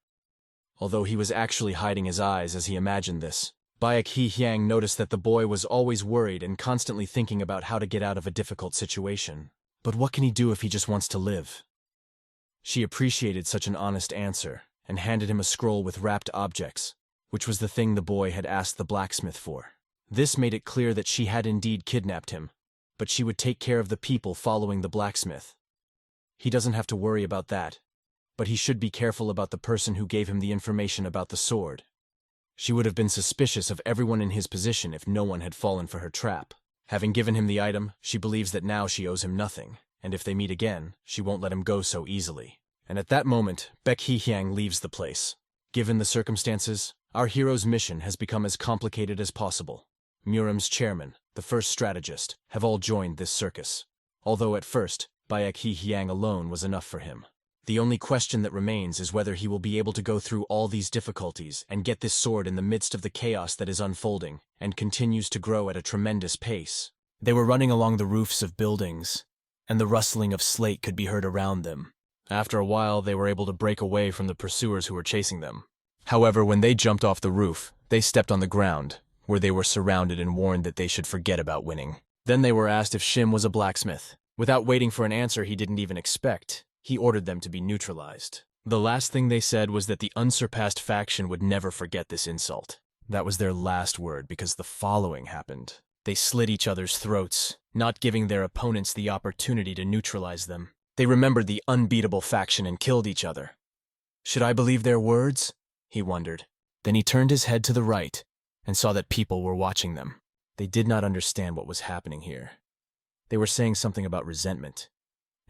Although he was actually hiding his eyes as he imagined this, Baek Hee-hyang noticed that the boy was always worried and constantly thinking about how to get out of a difficult situation. But what can he do if he just wants to live? She appreciated such an honest answer and handed him a scroll with wrapped objects, which was the thing the boy had asked the blacksmith for. This made it clear that she had indeed kidnapped him, but she would take care of the people following the blacksmith. He doesn't have to worry about that, but he should be careful about the person who gave him the information about the sword. She would have been suspicious of everyone in his position if no one had fallen for her trap. Having given him the item, she believes that now she owes him nothing, and if they meet again, she won't let him go so easily. And at that moment, Baek Hee-hyang leaves the place. Given the circumstances, our hero's mission has become as complicated as possible. Murim's chairman, the first strategist, have all joined this circus. Although at first, Baek Hee-hyang alone was enough for him. The only question that remains is whether he will be able to go through all these difficulties and get this sword in the midst of the chaos that is unfolding and continues to grow at a tremendous pace. They were running along the roofs of buildings, and the rustling of slate could be heard around them. After a while, they were able to break away from the pursuers who were chasing them. However, when they jumped off the roof, they stepped on the ground, where they were surrounded and warned that they should forget about winning. Then they were asked if Shim was a blacksmith. Without waiting for an answer he didn't even expect, he ordered them to be neutralized. The last thing they said was that the unsurpassed faction would never forget this insult. That was their last word because the following happened. They slit each other's throats, not giving their opponents the opportunity to neutralize them. They remembered the unbeatable faction and killed each other. Should I believe their words? He wondered. Then he turned his head to the right and saw that people were watching them. They did not understand what was happening here. They were saying something about resentment,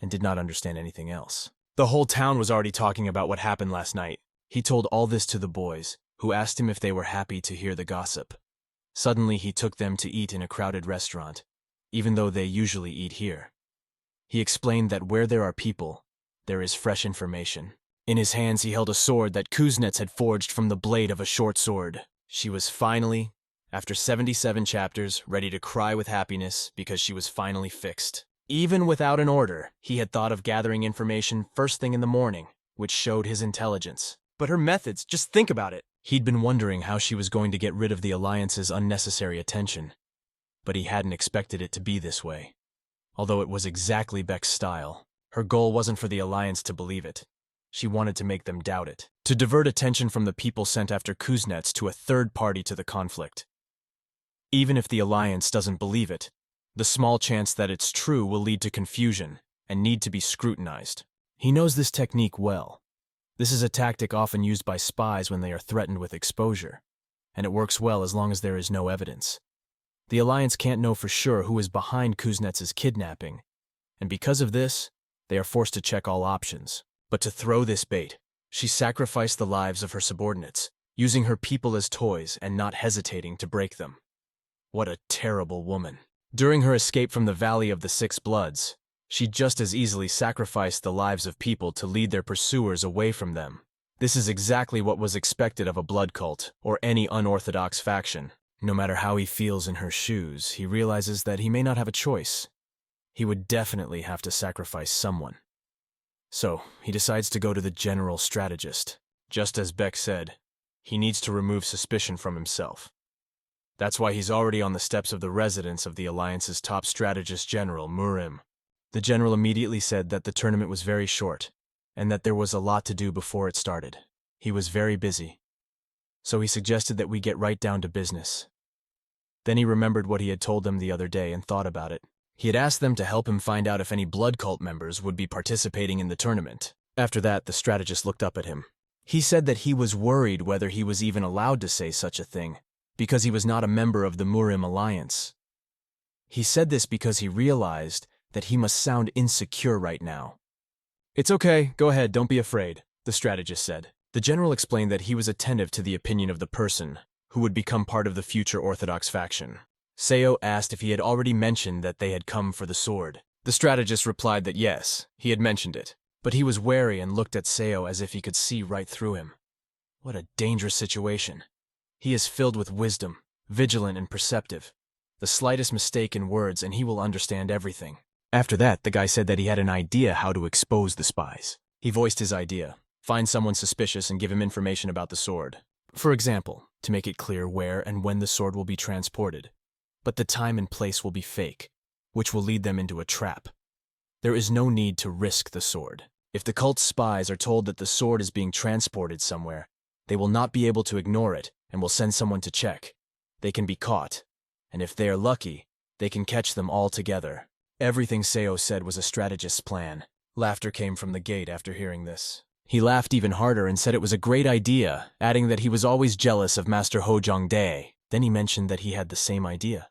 and did not understand anything else. The whole town was already talking about what happened last night. He told all this to the boys, who asked him if they were happy to hear the gossip. Suddenly he took them to eat in a crowded restaurant, even though they usually eat here. He explained that where there are people, there is fresh information. In his hands he held a sword that Kuznets had forged from the blade of a short sword. She was finally, after 77 chapters, ready to cry with happiness because she was finally fixed. Even without an order, he had thought of gathering information first thing in the morning, which showed his intelligence. But her methods, just think about it. He'd been wondering how she was going to get rid of the Alliance's unnecessary attention. But he hadn't expected it to be this way. Although it was exactly Beck's style, her goal wasn't for the Alliance to believe it. She wanted to make them doubt it, to divert attention from the people sent after Kuznets to a third party to the conflict. Even if the Alliance doesn't believe it, the small chance that it's true will lead to confusion and need to be scrutinized. He knows this technique well. This is a tactic often used by spies when they are threatened with exposure, and it works well as long as there is no evidence. The Alliance can't know for sure who is behind Kuznets' kidnapping, and because of this, they are forced to check all options. But to throw this bait, she sacrificed the lives of her subordinates, using her people as toys and not hesitating to break them. What a terrible woman. During her escape from the Valley of the Six Bloods, she just as easily sacrificed the lives of people to lead their pursuers away from them. This is exactly what was expected of a blood cult or any unorthodox faction. No matter how he feels in her shoes, he realizes that he may not have a choice. He would definitely have to sacrifice someone. So, he decides to go to the general strategist. Just as Beck said, he needs to remove suspicion from himself. That's why he's already on the steps of the residence of the Alliance's top strategist general, Murim. The general immediately said that the tournament was very short, and that there was a lot to do before it started. He was very busy. So he suggested that we get right down to business. Then he remembered what he had told them the other day and thought about it. He had asked them to help him find out if any blood cult members would be participating in the tournament. After that, the strategist looked up at him. He said that he was worried whether he was even allowed to say such a thing, because he was not a member of the Murim Alliance. He said this because he realized that he must sound insecure right now. "It's okay, go ahead, don't be afraid," the strategist said. The general explained that he was attentive to the opinion of the person who would become part of the future Orthodox faction. Seo asked if he had already mentioned that they had come for the sword. The strategist replied that yes, he had mentioned it, but he was wary and looked at Seo as if he could see right through him. What a dangerous situation. He is filled with wisdom, vigilant and perceptive. The slightest mistake in words and he will understand everything. After that, the guy said that he had an idea how to expose the spies. He voiced his idea. Find someone suspicious and give him information about the sword. For example, to make it clear where and when the sword will be transported. But the time and place will be fake, which will lead them into a trap. There is no need to risk the sword. If the cult's spies are told that the sword is being transported somewhere, they will not be able to ignore it and will send someone to check. They can be caught, and if they are lucky, they can catch them all together. Everything Seo said was a strategist's plan. Laughter came from the gate after hearing this. He laughed even harder and said it was a great idea, adding that he was always jealous of Master Hojongdae. Then he mentioned that he had the same idea.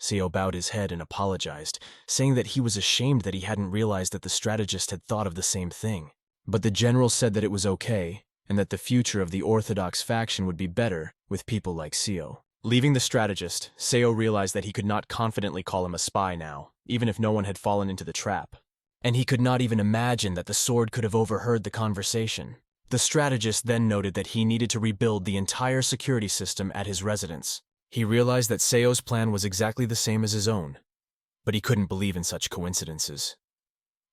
Seo bowed his head and apologized, saying that he was ashamed that he hadn't realized that the strategist had thought of the same thing. But the general said that it was okay, and that the future of the orthodox faction would be better with people like Seo. Leaving the strategist, Seo realized that he could not confidently call him a spy now, even if no one had fallen into the trap. And he could not even imagine that the sword could have overheard the conversation. The strategist then noted that he needed to rebuild the entire security system at his residence. He realized that Seo's plan was exactly the same as his own, but he couldn't believe in such coincidences.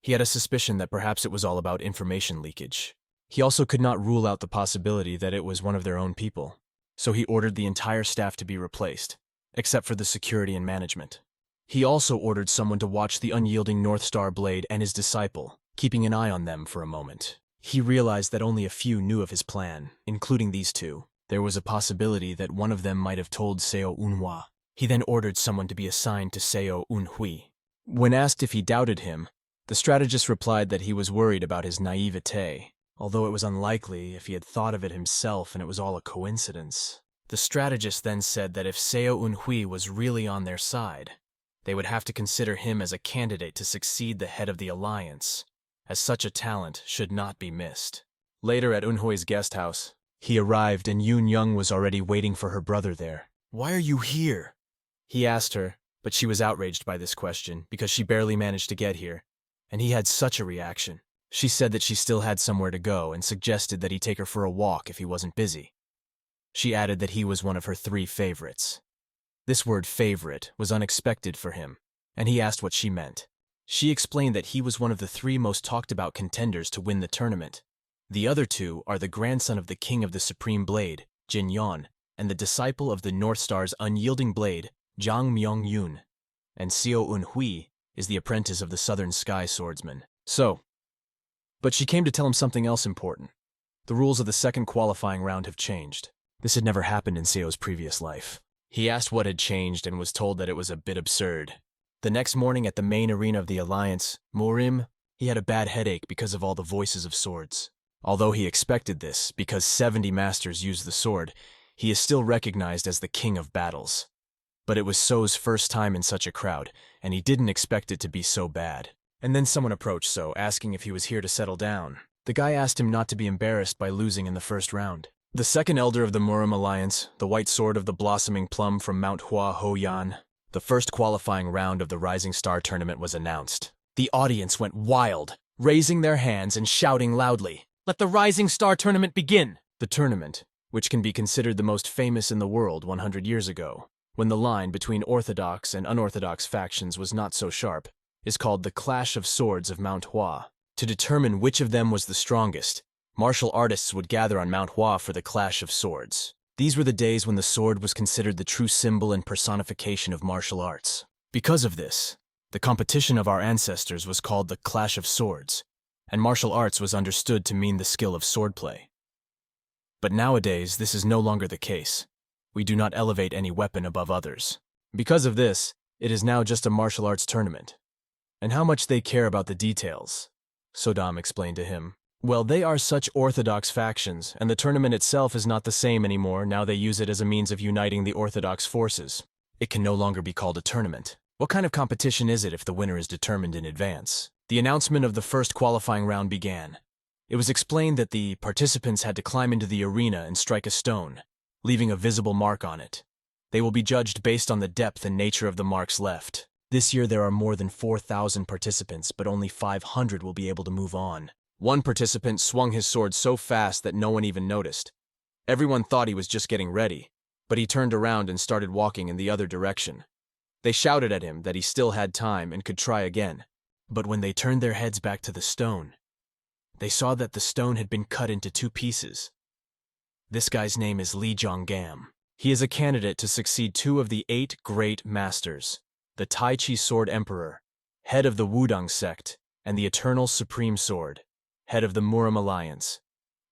He had a suspicion that perhaps it was all about information leakage. He also could not rule out the possibility that it was one of their own people, so he ordered the entire staff to be replaced, except for the security and management. He also ordered someone to watch the unyielding North Star Blade and his disciple, keeping an eye on them for a moment. He realized that only a few knew of his plan, including these two. There was a possibility that one of them might have told Seo Unhwa. He then ordered someone to be assigned to Seo Unhui. When asked if he doubted him, the strategist replied that he was worried about his naivete, although it was unlikely if he had thought of it himself and it was all a coincidence. The strategist then said that if Seo Unhui was really on their side, they would have to consider him as a candidate to succeed the head of the alliance, as such a talent should not be missed. Later at Unhui's guest house, he arrived and Yoon Young was already waiting for her brother there. "Why are you here?" he asked her, but she was outraged by this question because she barely managed to get here, and he had such a reaction. She said that she still had somewhere to go and suggested that he take her for a walk if he wasn't busy. She added that he was one of her 3 favorites. This word favorite was unexpected for him, and he asked what she meant. She explained that he was one of the 3 most talked about contenders to win the tournament. The other 2 are the grandson of the king of the Supreme Blade, Jin Yon, and the disciple of the North Star's unyielding blade, Jang Myung-yoon. And Seo Unhui is the apprentice of the Southern Sky Swordsman. But she came to tell him something else important. The rules of the second qualifying round have changed. This had never happened in Seo's previous life. He asked what had changed and was told that it was a bit absurd. The next morning at the main arena of the Alliance, Morim, he had a bad headache because of all the voices of swords. Although he expected this, because 70 masters use the sword, he is still recognized as the king of battles. But it was So's first time in such a crowd, and he didn't expect it to be so bad. And then someone approached So, asking if he was here to settle down. The guy asked him not to be embarrassed by losing in the first round. The second elder of the Murim Alliance, the white sword of the blossoming plum from Mount Hua Hoyan, the first qualifying round of the Rising Star tournament was announced. The audience went wild, raising their hands and shouting loudly, "Let the Rising Star tournament begin!" The tournament, which can be considered the most famous in the world 100 years ago, when the line between orthodox and unorthodox factions was not so sharp, is called the Clash of Swords of Mount Hua. To determine which of them was the strongest, martial artists would gather on Mount Hua for the Clash of Swords. These were the days when the sword was considered the true symbol and personification of martial arts. Because of this, the competition of our ancestors was called the Clash of Swords, and martial arts was understood to mean the skill of swordplay. But nowadays, this is no longer the case. We do not elevate any weapon above others. Because of this, it is now just a martial arts tournament. And how much they care about the details, Sodam explained to him. Well, they are such orthodox factions, and the tournament itself is not the same anymore. Now they use it as a means of uniting the orthodox forces. It can no longer be called a tournament. What kind of competition is it if the winner is determined in advance? The announcement of the first qualifying round began. It was explained that the participants had to climb into the arena and strike a stone, leaving a visible mark on it. They will be judged based on the depth and nature of the marks left. This year there are more than 4,000 participants, but only 500 will be able to move on. One participant swung his sword so fast that no one even noticed. Everyone thought he was just getting ready, but he turned around and started walking in the other direction. They shouted at him that he still had time and could try again. But when they turned their heads back to the stone, they saw that the stone had been cut into 2 pieces. This guy's name is Li Zhonggam. He is a candidate to succeed 2 of the 8 great masters, the Tai Chi Sword Emperor, head of the Wudang sect, and the Eternal Supreme Sword, head of the Murim Alliance.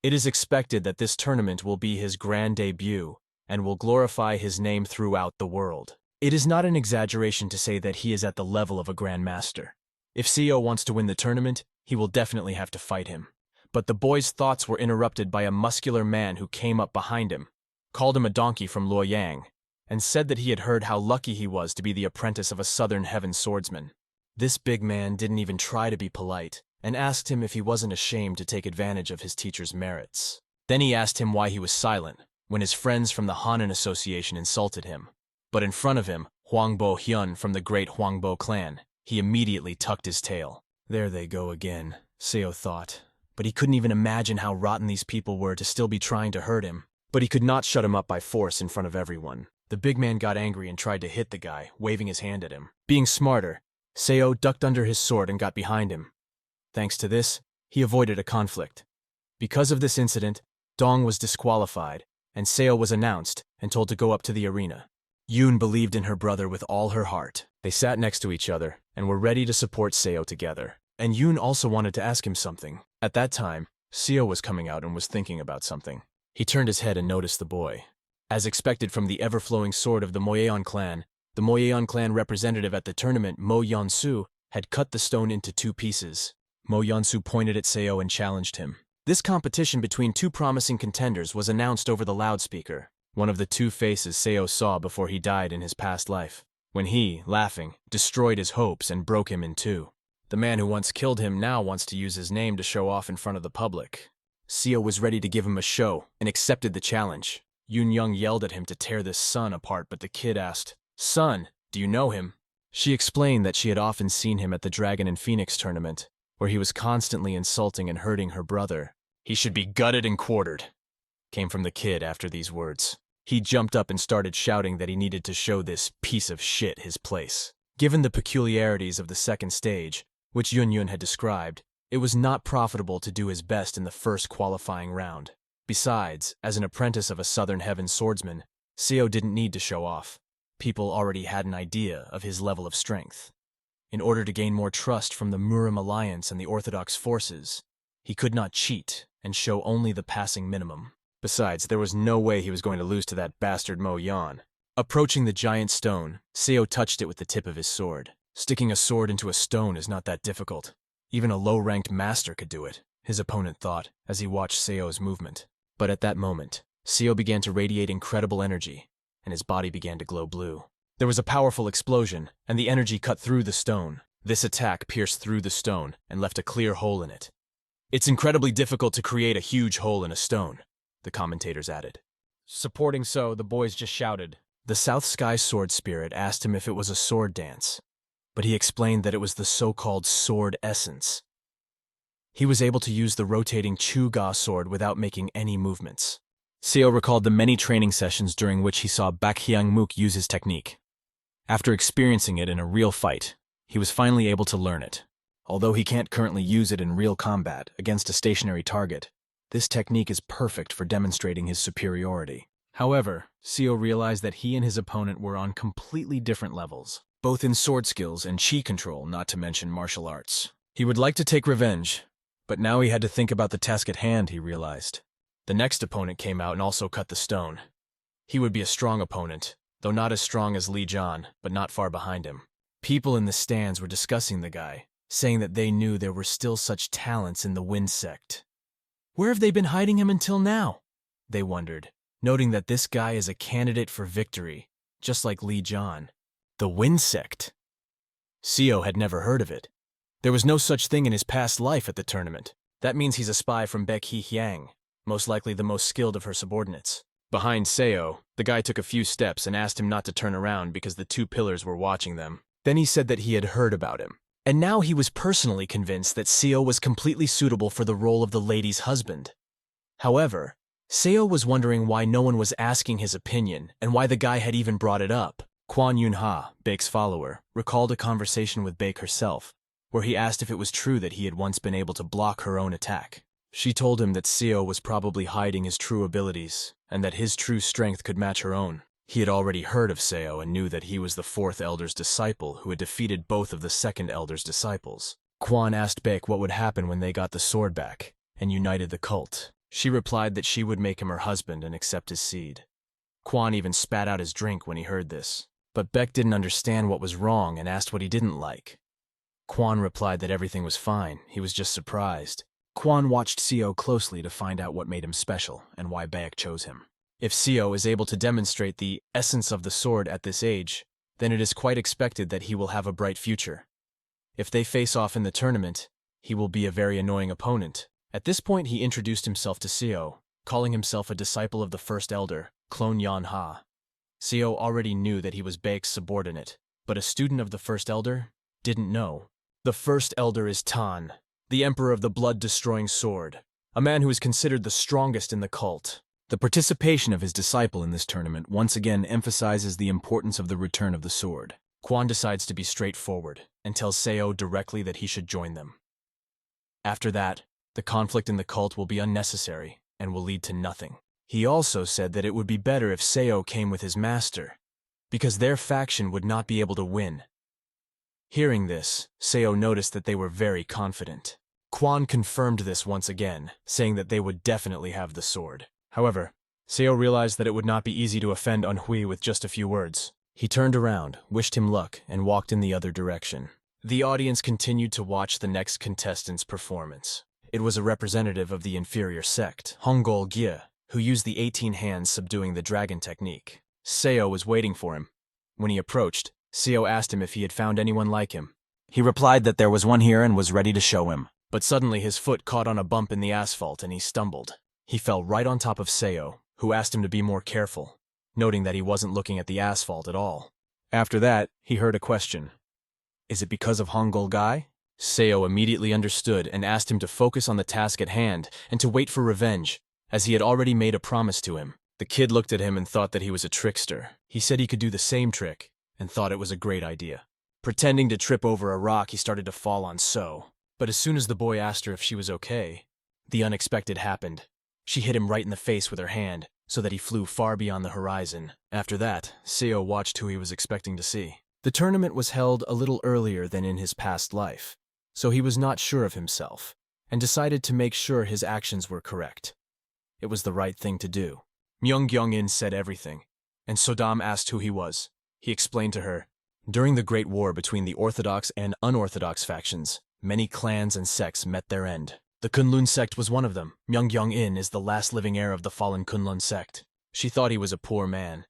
It is expected that this tournament will be his grand debut and will glorify his name throughout the world. It is not an exaggeration to say that he is at the level of a grandmaster. If Seo wants to win the tournament, he will definitely have to fight him. But the boy's thoughts were interrupted by a muscular man who came up behind him, called him a donkey from Luoyang, and said that he had heard how lucky he was to be the apprentice of a southern heaven swordsman. This big man didn't even try to be polite, and asked him if he wasn't ashamed to take advantage of his teacher's merits. Then he asked him why he was silent, when his friends from the Hanan Association insulted him. But in front of him, Huangbo Hyun from the great Huangbo clan, he immediately tucked his tail. There they go again, Seo thought. But he couldn't even imagine how rotten these people were to still be trying to hurt him. But he could not shut him up by force in front of everyone. The big man got angry and tried to hit the guy, waving his hand at him. Being smarter, Seo ducked under his sword and got behind him. Thanks to this, he avoided a conflict. Because of this incident, Dong was disqualified, and Seo was announced and told to go up to the arena. Yoon believed in her brother with all her heart. They sat next to each other and were ready to support Seo together. And Yoon also wanted to ask him something. At that time, Seo was coming out and was thinking about something. He turned his head and noticed the boy. As expected from the ever-flowing sword of the Moyeon clan, the Moyeon clan representative at the tournament, Mo Yeonsu, had cut the stone into 2 pieces. Mo Yeonsu pointed at Seo and challenged him. This competition between 2 promising contenders was announced over the loudspeaker, one of the 2 faces Seo saw before he died in his past life, when he, laughing, destroyed his hopes and broke him in 2. The man who once killed him now wants to use his name to show off in front of the public. Seo was ready to give him a show and accepted the challenge. Yoon Young yelled at him to tear this son apart, but the kid asked, "Son, do you know him?" She explained that she had often seen him at the Dragon and Phoenix tournament, where he was constantly insulting and hurting her brother. "He should be gutted and quartered," came from the kid after these words. He jumped up and started shouting that he needed to show this piece of shit his place. Given the peculiarities of the second stage, which Yun had described, it was not profitable to do his best in the first qualifying round. Besides, as an apprentice of a Southern Heaven swordsman, Seo didn't need to show off. People already had an idea of his level of strength. In order to gain more trust from the Murim Alliance and the Orthodox forces, he could not cheat and show only the passing minimum. Besides, there was no way he was going to lose to that bastard Mo Yan. Approaching the giant stone, Seo touched it with the tip of his sword. Sticking a sword into a stone is not that difficult. Even a low-ranked master could do it, his opponent thought, as he watched Seo's movement. But at that moment, Seo began to radiate incredible energy, and his body began to glow blue. There was a powerful explosion, and the energy cut through the stone. This attack pierced through the stone and left a clear hole in it. "It's incredibly difficult to create a huge hole in a stone," the commentators added. Supporting So, the boys just shouted. The South Sky Sword Spirit asked him if it was a sword dance, but he explained that it was the so-called sword essence. He was able to use the rotating Chu-Ga sword without making any movements. Seo recalled the many training sessions during which he saw Bak Hyang-mook use his technique. After experiencing it in a real fight, he was finally able to learn it. Although he can't currently use it in real combat against a stationary target, this technique is perfect for demonstrating his superiority. However, Seo realized that he and his opponent were on completely different levels, both in sword skills and chi control, not to mention martial arts. He would like to take revenge, but now he had to think about the task at hand, he realized. The next opponent came out and also cut the stone. He would be a strong opponent, though not as strong as Li Jian, but not far behind him. People in the stands were discussing the guy, saying that they knew there were still such talents in the Wind Sect. Where have they been hiding him until now? They wondered, noting that this guy is a candidate for victory, just like Li Jian. The Wind Sect. Seo had never heard of it. There was no such thing in his past life at the tournament. That means he's a spy from Baek Hee Hyang, most likely the most skilled of her subordinates. Behind Seo, the guy took a few steps and asked him not to turn around because the 2 pillars were watching them. Then he said that he had heard about him. And now he was personally convinced that Seo was completely suitable for the role of the lady's husband. However, Seo was wondering why no one was asking his opinion and why the guy had even brought it up. Kwon Yun-ha, Baek's follower, recalled a conversation with Baek herself, where he asked if it was true that he had once been able to block her own attack. She told him that Seo was probably hiding his true abilities, and that his true strength could match her own. He had already heard of Seo and knew that he was the 4th Elder's disciple who had defeated both of the 2nd Elder's disciples. Kwon asked Baek what would happen when they got the sword back and united the cult. She replied that she would make him her husband and accept his seed. Quan even spat out his drink when he heard this, but Beck didn't understand what was wrong and asked what he didn't like. Quan replied that everything was fine, he was just surprised. Quan watched Seo closely to find out what made him special and why Beck chose him. If Seo is able to demonstrate the essence of the sword at this age, then it is quite expected that he will have a bright future. If they face off in the tournament, he will be a very annoying opponent. At this point he introduced himself to Seo, calling himself a disciple of the First Elder, Clone Yan Ha. Seo already knew that he was Beck's subordinate, but a student of the First Elder didn't know. The First Elder is Tan, the Emperor of the blood-destroying sword, a man who is considered the strongest in the cult. The participation of his disciple in this tournament once again emphasizes the importance of the return of the sword. Quan decides to be straightforward and tells Seo directly that he should join them. After that, the conflict in the cult will be unnecessary and will lead to nothing. He also said that it would be better if Seo came with his master, because their faction would not be able to win. Hearing this, Seo noticed that they were very confident. Quan confirmed this once again, saying that they would definitely have the sword. However, Seo realized that it would not be easy to offend Unhui with just a few words. He turned around, wished him luck, and walked in the other direction. The audience continued to watch the next contestant's performance. It was a representative of the inferior sect, Hongol Gye, who used the 18 hands subduing the dragon technique. Seo was waiting for him. When he approached, Seo asked him if he had found anyone like him. He replied that there was one here and was ready to show him. But suddenly his foot caught on a bump in the asphalt and he stumbled. He fell right on top of Seo, who asked him to be more careful, noting that he wasn't looking at the asphalt at all. After that, he heard a question. Is it because of Hongol Guy? Seo immediately understood and asked him to focus on the task at hand and to wait for revenge, as he had already made a promise to him. The kid looked at him and thought that he was a trickster. He said he could do the same trick and thought it was a great idea. Pretending to trip over a rock, he started to fall on Seo. But as soon as the boy asked her if she was okay, the unexpected happened. She hit him right in the face with her hand, so that he flew far beyond the horizon. After that, Seo watched who he was expecting to see. The tournament was held a little earlier than in his past life, so he was not sure of himself, and decided to make sure his actions were correct. It was the right thing to do. Myung-gyong-in said everything, and Sodam asked who he was. He explained to her, during the Great War between the Orthodox and unorthodox factions, many clans and sects met their end. The Kunlun sect was one of them. Myung-gyong-in is the last living heir of the fallen Kunlun sect. She thought he was a poor man,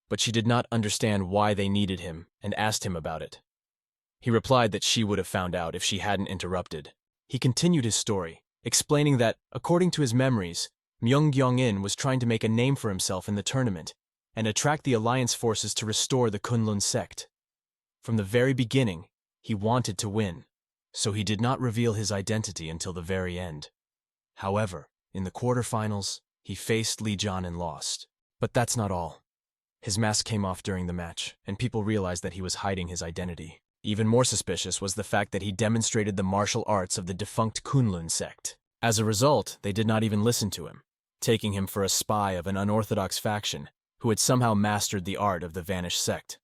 but she did not understand why they needed him and asked him about it. He replied that she would have found out if she hadn't interrupted. He continued his story, explaining that, according to his memories, Myung-gyong-in was trying to make a name for himself in the tournament and attract the alliance forces to restore the Kunlun sect. From the very beginning, he wanted to win, so he did not reveal his identity until the very end. However, in the quarterfinals, he faced Li Jian and lost. But that's not all. His mask came off during the match, and people realized that he was hiding his identity. Even more suspicious was the fact that he demonstrated the martial arts of the defunct Kunlun sect. As a result, they did not even listen to him, taking him for a spy of an unorthodox faction who had somehow mastered the art of the vanished sect.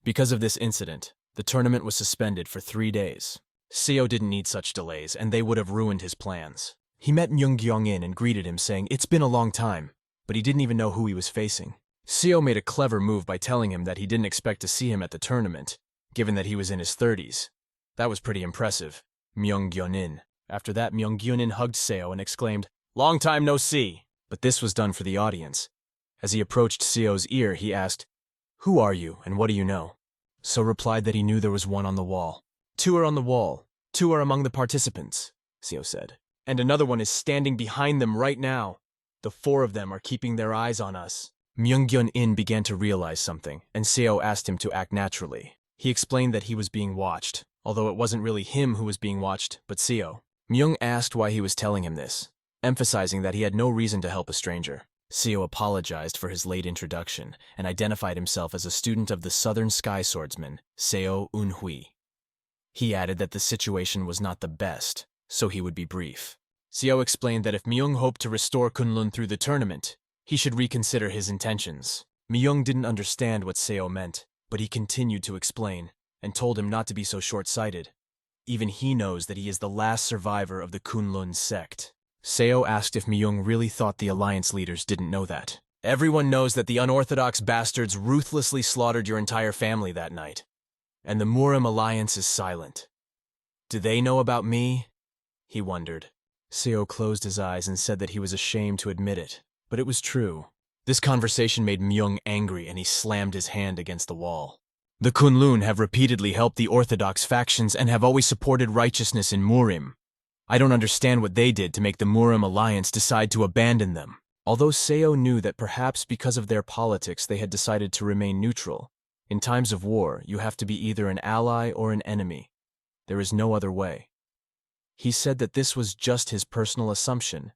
Because of this incident, the tournament was suspended for 3 days. Seo didn't need such delays, and they would have ruined his plans. He met Myung-gyong-in and greeted him, saying, "It's been a long time," but he didn't even know who he was facing. Seo made a clever move by telling him that he didn't expect to see him at the tournament, given that he was in his 30s. That was pretty impressive. Myung-gyong-in. After that, Myung-gyong-in hugged Seo and exclaimed, "Long time no see!" But this was done for the audience. As he approached Seo's ear, he asked, "Who are you, and what do you know?" Seo replied that he knew there was one on the wall. "2 are on the wall. 2 are among the participants," Seo said. "And another one is standing behind them right now. The 4 of them are keeping their eyes on us." Myung-gyong-in began to realize something, and Seo asked him to act naturally. He explained that he was being watched, although it wasn't really him who was being watched, but Seo. Myung asked why he was telling him this, emphasizing that he had no reason to help a stranger. Seo apologized for his late introduction and identified himself as a student of the Southern Sky Swordsman, Seo Unhui. He added that the situation was not the best, so he would be brief. Seo explained that if Myung hoped to restore Kunlun through the tournament, he should reconsider his intentions. Myung didn't understand what Seo meant, but he continued to explain, and told him not to be so short-sighted. Even he knows that he is the last survivor of the Kunlun sect. Seo asked if Myung really thought the alliance leaders didn't know that. Everyone knows that the unorthodox bastards ruthlessly slaughtered your entire family that night. And the Murim alliance is silent. Do they know about me? He wondered. Seo closed his eyes and said that he was ashamed to admit it, but it was true. This conversation made Myung angry and he slammed his hand against the wall. The Kunlun have repeatedly helped the orthodox factions and have always supported righteousness in Murim. I don't understand what they did to make the Murim alliance decide to abandon them. Although Seo knew that perhaps because of their politics they had decided to remain neutral. In times of war, you have to be either an ally or an enemy. There is no other way. He said that this was just his personal assumption,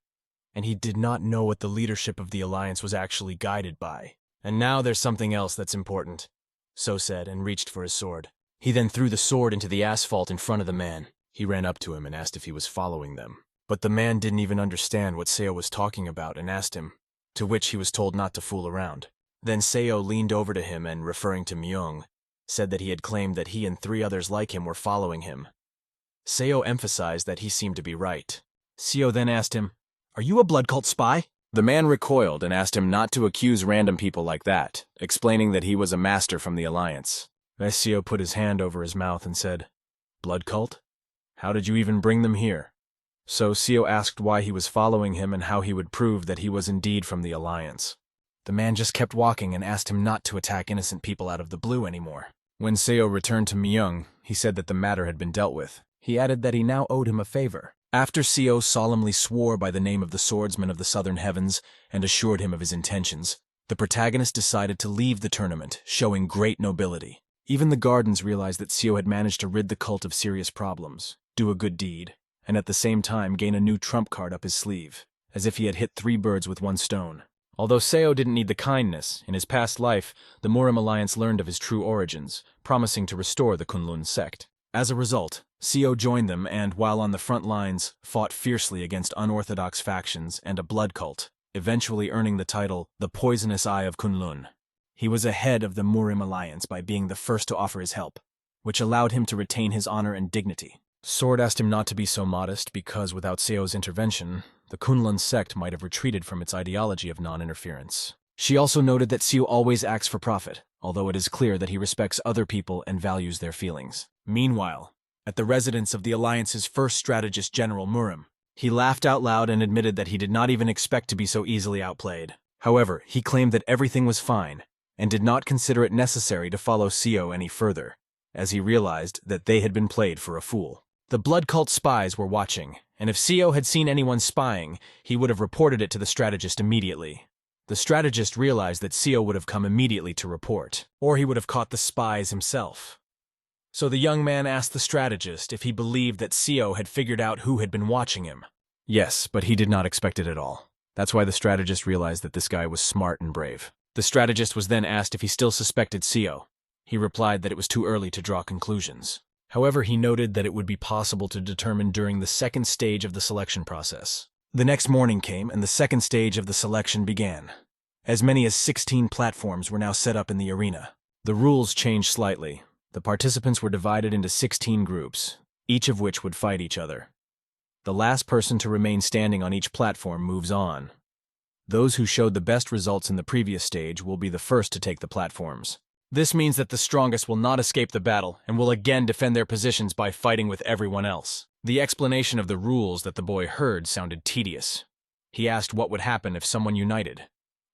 and he did not know what the leadership of the alliance was actually guided by. And now there's something else that's important, So said and reached for his sword. He then threw the sword into the asphalt in front of the man. He ran up to him and asked if he was following them. But the man didn't even understand what Seo was talking about and asked him, to which he was told not to fool around. Then Seo leaned over to him and, referring to Myung, said that he had claimed that he and 3 others like him were following him. Seo emphasized that he seemed to be right. Seo then asked him, "Are you a blood cult spy?" The man recoiled and asked him not to accuse random people like that, explaining that he was a master from the Alliance. Seo put his hand over his mouth and said, "Blood cult? How did you even bring them here?" So Seo asked why he was following him and how he would prove that he was indeed from the Alliance. The man just kept walking and asked him not to attack innocent people out of the blue anymore. When Seo returned to Myung, he said that the matter had been dealt with. He added that he now owed him a favor. After Seo solemnly swore by the name of the swordsman of the southern heavens and assured him of his intentions, the protagonist decided to leave the tournament, showing great nobility. Even the Gardens realized that Seo had managed to rid the cult of serious problems, do a good deed, and at the same time gain a new trump card up his sleeve, as if he had hit 3 birds with 1 stone. Although Seo didn't need the kindness, in his past life, the Murim Alliance learned of his true origins, promising to restore the Kunlun sect. As a result, Seo joined them and, while on the front lines, fought fiercely against unorthodox factions and a blood cult, eventually earning the title, the Poisonous Eye of Kunlun. He was ahead of the Murim Alliance by being the first to offer his help, which allowed him to retain his honor and dignity. Sword asked him not to be so modest because, without Seo's intervention, the Kunlun sect might have retreated from its ideology of non-interference. She also noted that Seo always acts for profit, although it is clear that he respects other people and values their feelings. Meanwhile, at the residence of the Alliance's first strategist, General Murim, he laughed out loud and admitted that he did not even expect to be so easily outplayed. However, he claimed that everything was fine, and did not consider it necessary to follow Seo any further, as he realized that they had been played for a fool. The blood cult spies were watching, and if Seo had seen anyone spying, he would have reported it to the strategist immediately. The strategist realized that Seo would have come immediately to report, or he would have caught the spies himself. So the young man asked the strategist if he believed that Seo had figured out who had been watching him. Yes, but he did not expect it at all. That's why the strategist realized that this guy was smart and brave. The strategist was then asked if he still suspected Seo. He replied that it was too early to draw conclusions. However, he noted that it would be possible to determine during the second stage of the selection process. The next morning came, and the second stage of the selection began. As many as 16 platforms were now set up in the arena. The rules changed slightly. The participants were divided into 16 groups, each of which would fight each other. The last person to remain standing on each platform moves on. Those who showed the best results in the previous stage will be the first to take the platforms. This means that the strongest will not escape the battle and will again defend their positions by fighting with everyone else. The explanation of the rules that the boy heard sounded tedious. He asked what would happen if someone united.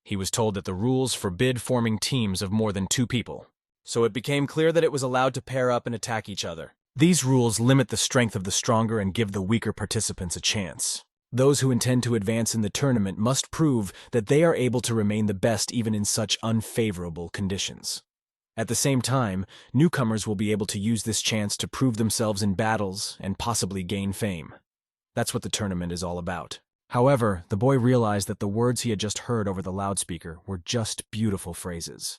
He was told that the rules forbid forming teams of more than 2 people. So it became clear that it was allowed to pair up and attack each other. These rules limit the strength of the stronger and give the weaker participants a chance. Those who intend to advance in the tournament must prove that they are able to remain the best even in such unfavorable conditions. At the same time, newcomers will be able to use this chance to prove themselves in battles and possibly gain fame. That's what the tournament is all about. However, the boy realized that the words he had just heard over the loudspeaker were just beautiful phrases.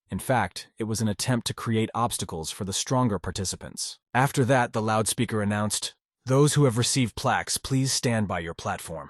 In fact, it was an attempt to create obstacles for the stronger participants. After that, the loudspeaker announced, "Those who have received plaques, please stand by your platform."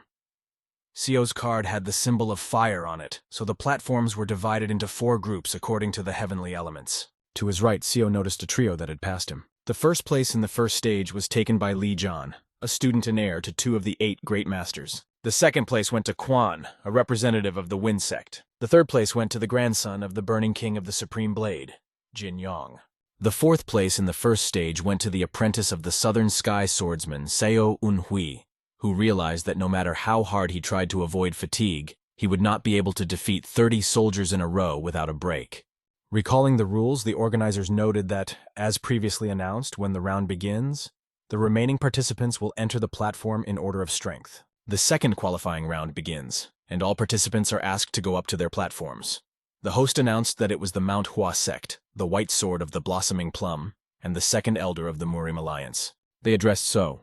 Seo's card had the symbol of fire on it, so the platforms were divided into 4 groups according to the heavenly elements. To his right, Seo noticed a trio that had passed him. The first place in the first stage was taken by Li John, a student and heir to 2 of the 8 great masters. The second place went to Quan, a representative of the Wind Sect. The third place went to the grandson of the Burning King of the Supreme Blade, Jin Yong. The fourth place in the first stage went to the apprentice of the Southern Sky Swordsman, Seo Unhui, who realized that no matter how hard he tried to avoid fatigue, he would not be able to defeat 30 soldiers in a row without a break. Recalling the rules, the organizers noted that, as previously announced, when the round begins, the remaining participants will enter the platform in order of strength. The second qualifying round begins, and all participants are asked to go up to their platforms. The host announced that it was the MANHUA sect, the White Sword of the Blossoming Plum, and the second elder of the Murim Alliance. They addressed So.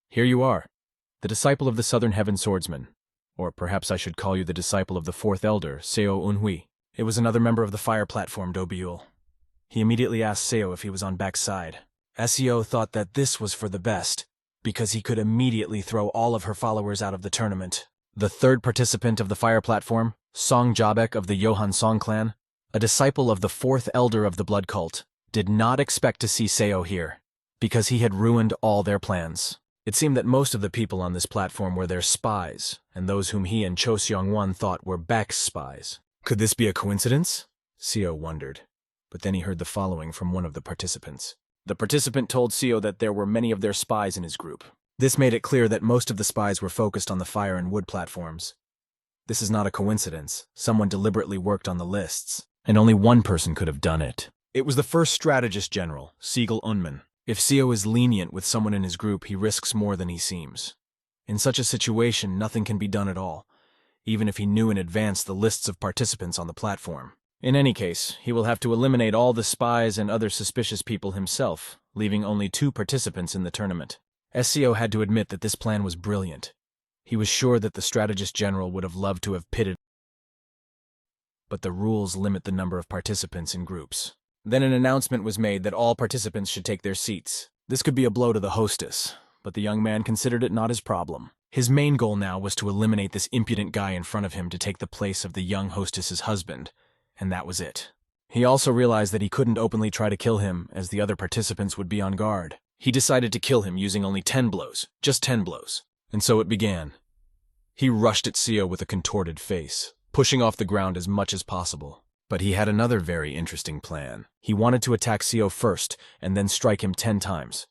Here you are, the disciple of the Southern Heaven Swordsman, or perhaps I should call you the disciple of the fourth elder, Seo Unhui. It was another member of the fire platform, Dobiul. He immediately asked Seo if he was on back side. Seo thought that this was for the best, because he could immediately throw all of her followers out of the tournament. The third participant of the fire platform, Song Jabek of the Johan Song clan, a disciple of the fourth elder of the blood cult, did not expect to see Seo here, because he had ruined all their plans. It seemed that most of the people on this platform were their spies, and those whom he and Cho Seong-won thought were Beck's spies. Could this be a coincidence? Seo wondered, but then he heard the following from one of the participants. The participant told Seo that there were many of their spies in his group. This made it clear that most of the spies were focused on the fire and wood platforms. This is not a coincidence. Someone deliberately worked on the lists, and only one person could have done it. It was the first strategist general, Siegel Unman. If Seo is lenient with someone in his group, he risks more than he seems. In such a situation, nothing can be done at all, even if he knew in advance the lists of participants on the platform. In any case, he will have to eliminate all the spies and other suspicious people himself, leaving only 2 participants in the tournament. Seo had to admit that this plan was brilliant. He was sure that the strategist general would have loved to have pitted, but the rules limit the number of participants in groups. Then an announcement was made that all participants should take their seats. This could be a blow to the hostess, but the young man considered it not his problem. His main goal now was to eliminate this impudent guy in front of him to take the place of the young hostess's husband, and that was it. He also realized that he couldn't openly try to kill him, as the other participants would be on guard. He decided to kill him using only 10 blows, just 10 blows. And so it began. He rushed at Seo with a contorted face, pushing off the ground as much as possible. But he had another very interesting plan. He wanted to attack Seo first, and then strike him 10 times.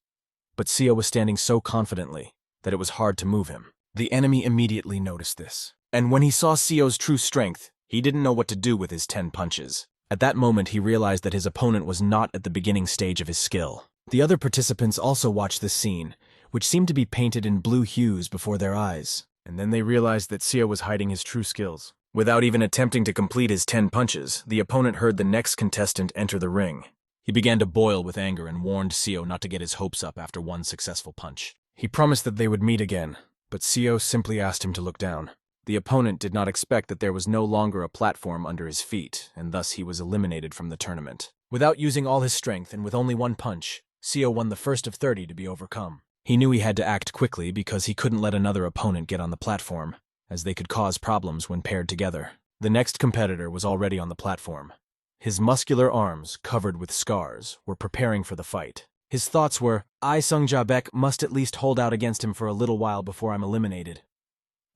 But Seo was standing so confidently that it was hard to move him. The enemy immediately noticed this. And when he saw Seo's true strength, he didn't know what to do with his 10 punches. At that moment, he realized that his opponent was not at the beginning stage of his skill. The other participants also watched this scene, which seemed to be painted in blue hues before their eyes. And then they realized that Seo was hiding his true skills. Without even attempting to complete his 10 punches, the opponent heard the next contestant enter the ring. He began to boil with anger and warned Seo not to get his hopes up after one successful punch. He promised that they would meet again, but Seo simply asked him to look down. The opponent did not expect that there was no longer a platform under his feet, and thus he was eliminated from the tournament. Without using all his strength and with only one punch, Seo won the first of 30 to be overcome. He knew he had to act quickly because he couldn't let another opponent get on the platform, as they could cause problems when paired together. The next competitor was already on the platform. His muscular arms, covered with scars, were preparing for the fight. His thoughts were, I, Sung Jabek, must at least hold out against him for a little while before I'm eliminated.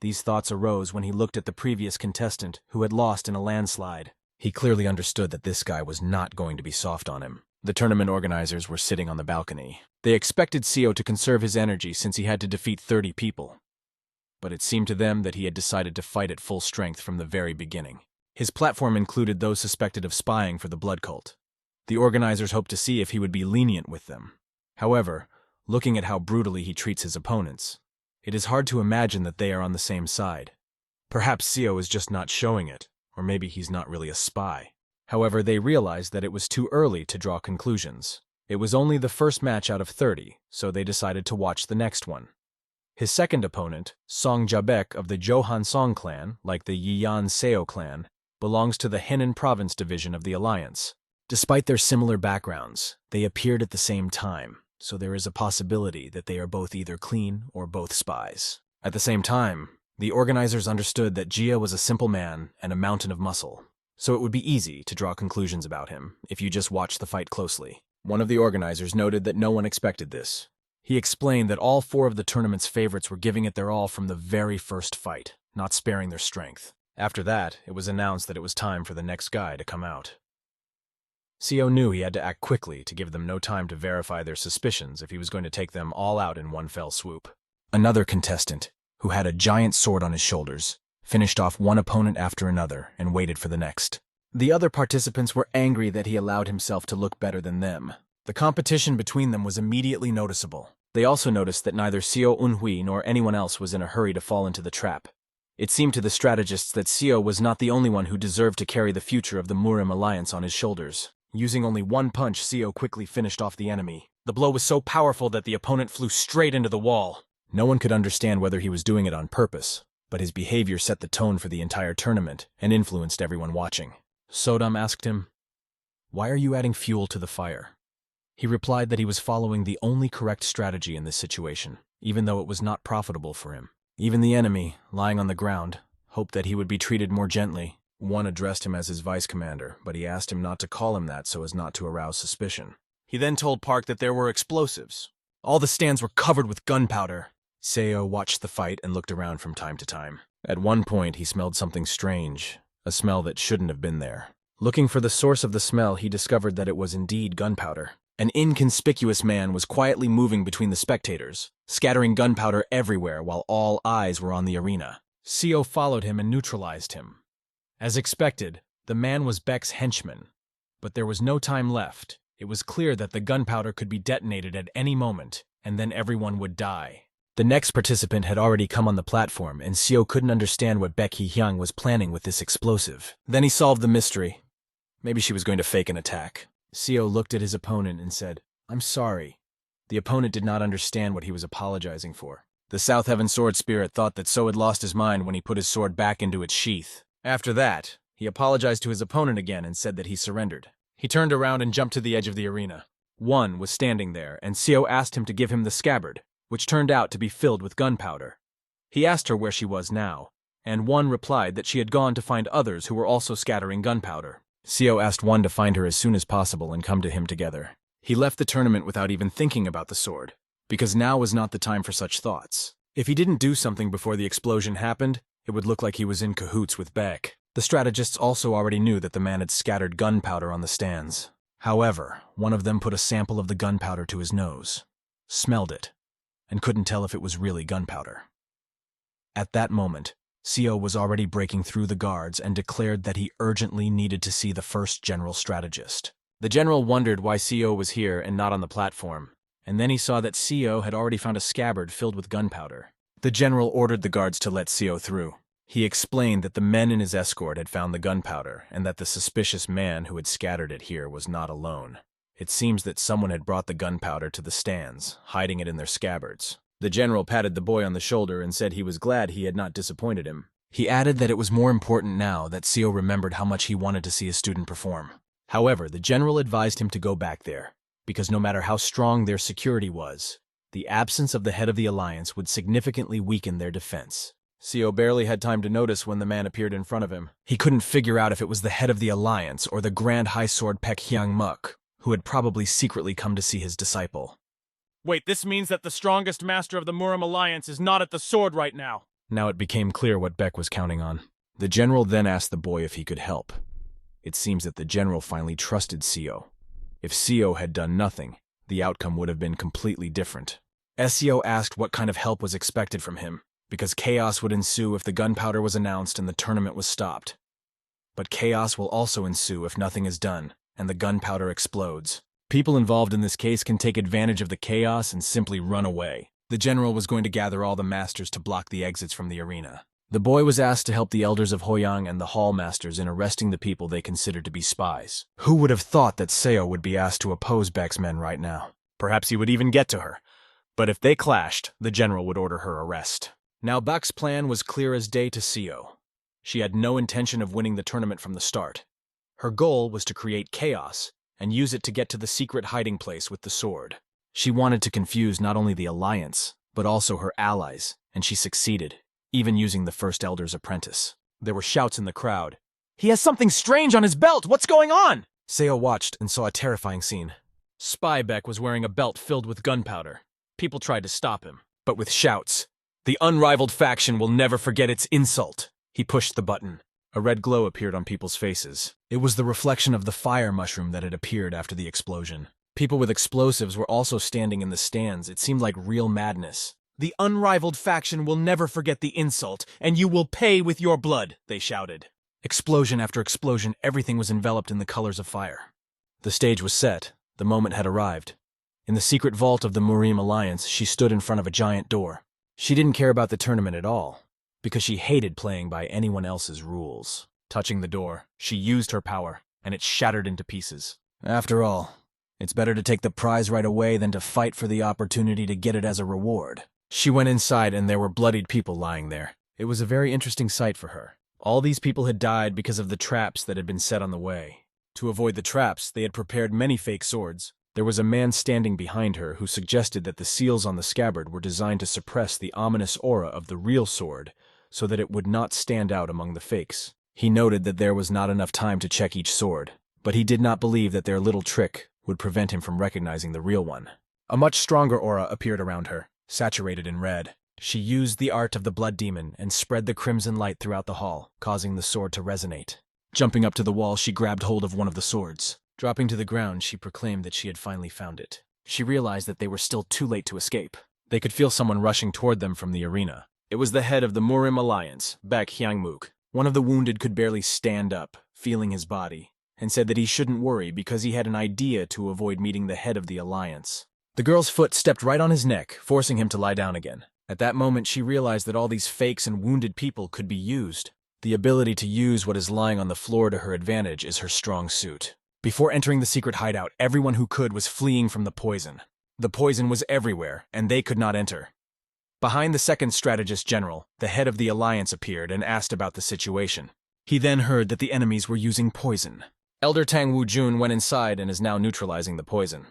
These thoughts arose when he looked at the previous contestant, who had lost in a landslide. He clearly understood that this guy was not going to be soft on him. The tournament organizers were sitting on the balcony. They expected Seo to conserve his energy since he had to defeat 30 people. But it seemed to them that he had decided to fight at full strength from the very beginning. His platform included those suspected of spying for the blood cult. The organizers hoped to see if he would be lenient with them. However, looking at how brutally he treats his opponents, it is hard to imagine that they are on the same side. Perhaps Seo is just not showing it, or maybe he's not really a spy. However, they realized that it was too early to draw conclusions. It was only the first match out of 30, so they decided to watch the next one. His second opponent, Song Jabek of the Johan Song clan, like the Yiyan Seo clan, belongs to the Henan province division of the Alliance. Despite their similar backgrounds, they appeared at the same time, so there is a possibility that they are both either clean or both spies. At the same time, the organizers understood that Jia was a simple man and a mountain of muscle, so it would be easy to draw conclusions about him if you just watched the fight closely. One of the organizers noted that no one expected this. He explained that all 4 of the tournament's favorites were giving it their all from the very first fight, not sparing their strength. After that, it was announced that it was time for the next guy to come out. Seo knew he had to act quickly to give them no time to verify their suspicions if he was going to take them all out in one fell swoop. Another contestant, who had a giant sword on his shoulders, finished off one opponent after another and waited for the next. The other participants were angry that he allowed himself to look better than them. The competition between them was immediately noticeable. They also noticed that neither Seo Unhui nor anyone else was in a hurry to fall into the trap. It seemed to the strategists that Seo was not the only one who deserved to carry the future of the Murim alliance on his shoulders. Using only one punch, Seo quickly finished off the enemy. The blow was so powerful that the opponent flew straight into the wall. No one could understand whether he was doing it on purpose, but his behavior set the tone for the entire tournament and influenced everyone watching. Sodam asked him, "Why are you adding fuel to the fire?" He replied that he was following the only correct strategy in this situation, even though it was not profitable for him. Even the enemy, lying on the ground, hoped that he would be treated more gently. One addressed him as his vice commander, but he asked him not to call him that so as not to arouse suspicion. He then told Park that there were explosives. All the stands were covered with gunpowder. Seo watched the fight and looked around from time to time. At one point, he smelled something strange, a smell that shouldn't have been there. Looking for the source of the smell, he discovered that it was indeed gunpowder. An inconspicuous man was quietly moving between the spectators, scattering gunpowder everywhere while all eyes were on the arena. Seo followed him and neutralized him. As expected, the man was Beck's henchman, but there was no time left. It was clear that the gunpowder could be detonated at any moment, and then everyone would die. The next participant had already come on the platform, and Seo couldn't understand what Beck Hee-hyung was planning with this explosive. Then he solved the mystery. Maybe she was going to fake an attack. Seo looked at his opponent and said, "I'm sorry." The opponent did not understand what he was apologizing for. The South Heaven Sword Spirit thought that So had lost his mind when he put his sword back into its sheath. After that, he apologized to his opponent again and said that he surrendered. He turned around and jumped to the edge of the arena. One was standing there, and Seo asked him to give him the scabbard, which turned out to be filled with gunpowder. He asked her where she was now, and One replied that she had gone to find others who were also scattering gunpowder. Seo asked One to find her as soon as possible and come to him together. He left the tournament without even thinking about the sword, because now was not the time for such thoughts. If he didn't do something before the explosion happened, it would look like he was in cahoots with Beck. The strategists also already knew that the man had scattered gunpowder on the stands. However, one of them put a sample of the gunpowder to his nose, smelled it, and couldn't tell if it was really gunpowder. At that moment, Seo was already breaking through the guards and declared that he urgently needed to see the first general strategist. The general wondered why Seo was here and not on the platform, and then he saw that Seo had already found a scabbard filled with gunpowder. The general ordered the guards to let Seo through. He explained that the men in his escort had found the gunpowder and that the suspicious man who had scattered it here was not alone. It seems that someone had brought the gunpowder to the stands, hiding it in their scabbards. The general patted the boy on the shoulder and said he was glad he had not disappointed him. He added that it was more important now that Seo remembered how much he wanted to see his student perform. However, the general advised him to go back there, because no matter how strong their security was, the absence of the head of the alliance would significantly weaken their defense. Seo barely had time to notice when the man appeared in front of him. He couldn't figure out if it was the head of the alliance or the Grand High Sword Pek Hyang Muk, who had probably secretly come to see his disciple. Wait, this means that the strongest master of the Murim Alliance is not at the sword right now. Now it became clear what Beck was counting on. The general then asked the boy if he could help. It seems that the general finally trusted Seo. If Seo had done nothing, the outcome would have been completely different. Seo asked what kind of help was expected from him, because chaos would ensue if the gunpowder was announced and the tournament was stopped. But chaos will also ensue if nothing is done, and the gunpowder explodes. People involved in this case can take advantage of the chaos and simply run away. The general was going to gather all the masters to block the exits from the arena. The boy was asked to help the elders of Hoyang and the hall masters in arresting the people they considered to be spies. Who would have thought that Seo would be asked to oppose Beck's men right now? Perhaps he would even get to her. But if they clashed, the general would order her arrest. Now Beck's plan was clear as day to Seo. She had no intention of winning the tournament from the start. Her goal was to create chaos and use it to get to the secret hiding place with the sword. She wanted to confuse not only the alliance, but also her allies, and she succeeded, even using the First Elder's apprentice. There were shouts in the crowd. "He has something strange on his belt! What's going on?" Seo watched and saw a terrifying scene. Spy Beck was wearing a belt filled with gunpowder. People tried to stop him, but with shouts. The unrivaled faction will never forget its insult. He pushed the button. A red glow appeared on people's faces. It was the reflection of the fire mushroom that had appeared after the explosion. People with explosives were also standing in the stands. It seemed like real madness. The unrivaled faction will never forget the insult, and you will pay with your blood, they shouted. Explosion after explosion, everything was enveloped in the colors of fire. The stage was set. The moment had arrived. In the secret vault of the Murim Alliance, she stood in front of a giant door. She didn't care about the tournament at all, because she hated playing by anyone else's rules. Touching the door, she used her power, and it shattered into pieces. After all, it's better to take the prize right away than to fight for the opportunity to get it as a reward. She went inside, and there were bloodied people lying there. It was a very interesting sight for her. All these people had died because of the traps that had been set on the way. To avoid the traps, they had prepared many fake swords. There was a man standing behind her who suggested that the seals on the scabbard were designed to suppress the ominous aura of the real sword so that it would not stand out among the fakes. He noted that there was not enough time to check each sword, but he did not believe that their little trick would prevent him from recognizing the real one. A much stronger aura appeared around her, saturated in red. She used the art of the blood demon and spread the crimson light throughout the hall, causing the sword to resonate. Jumping up to the wall, she grabbed hold of one of the swords. Dropping to the ground, she proclaimed that she had finally found it. She realized that they were still too late to escape. They could feel someone rushing toward them from the arena. It was the head of the Murim Alliance, Baek Hyangmook. One of the wounded could barely stand up, feeling his body, and said that he shouldn't worry because he had an idea to avoid meeting the head of the alliance. The girl's foot stepped right on his neck, forcing him to lie down again. At that moment, she realized that all these fakes and wounded people could be used. The ability to use what is lying on the floor to her advantage is her strong suit. Before entering the secret hideout, everyone who could was fleeing from the poison. The poison was everywhere, and they could not enter. Behind the second strategist general, the head of the alliance appeared and asked about the situation. He then heard that the enemies were using poison. Elder Tang Wu-jun went inside and is now neutralizing the poison.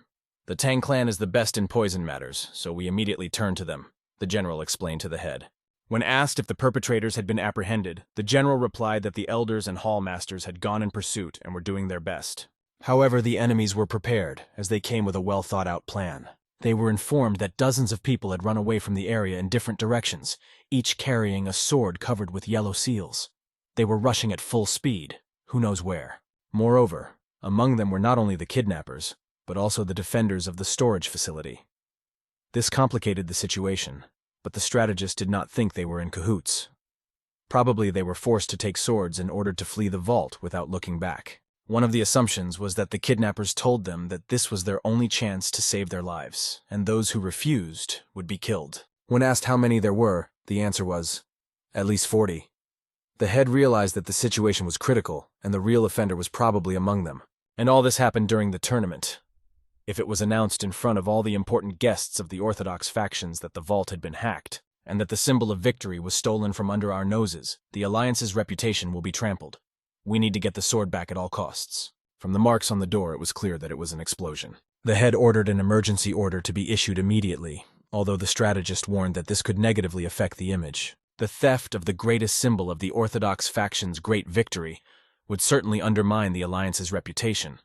The Tang clan is the best in poison matters, so we immediately turned to them, the general explained to the head. When asked if the perpetrators had been apprehended, the general replied that the elders and hall masters had gone in pursuit and were doing their best. However, the enemies were prepared, as they came with a well-thought-out plan. They were informed that dozens of people had run away from the area in different directions, each carrying a sword covered with yellow seals. They were rushing at full speed, who knows where. Moreover, among them were not only the kidnappers, but also the defenders of the storage facility. This complicated the situation, but the strategists did not think they were in cahoots. Probably they were forced to take swords in order to flee the vault without looking back. One of the assumptions was that the kidnappers told them that this was their only chance to save their lives, and those who refused would be killed. When asked how many there were, the answer was, at least 40. The head realized that the situation was critical, and the real offender was probably among them. And all this happened during the tournament. If it was announced in front of all the important guests of the Orthodox factions that the vault had been hacked, and that the symbol of victory was stolen from under our noses, the Alliance's reputation will be trampled. We need to get the sword back at all costs. From the marks on the door, it was clear that it was an explosion. The head ordered an emergency order to be issued immediately, although the strategist warned that this could negatively affect the image. The theft of the greatest symbol of the Orthodox faction's great victory would certainly undermine the Alliance's reputation.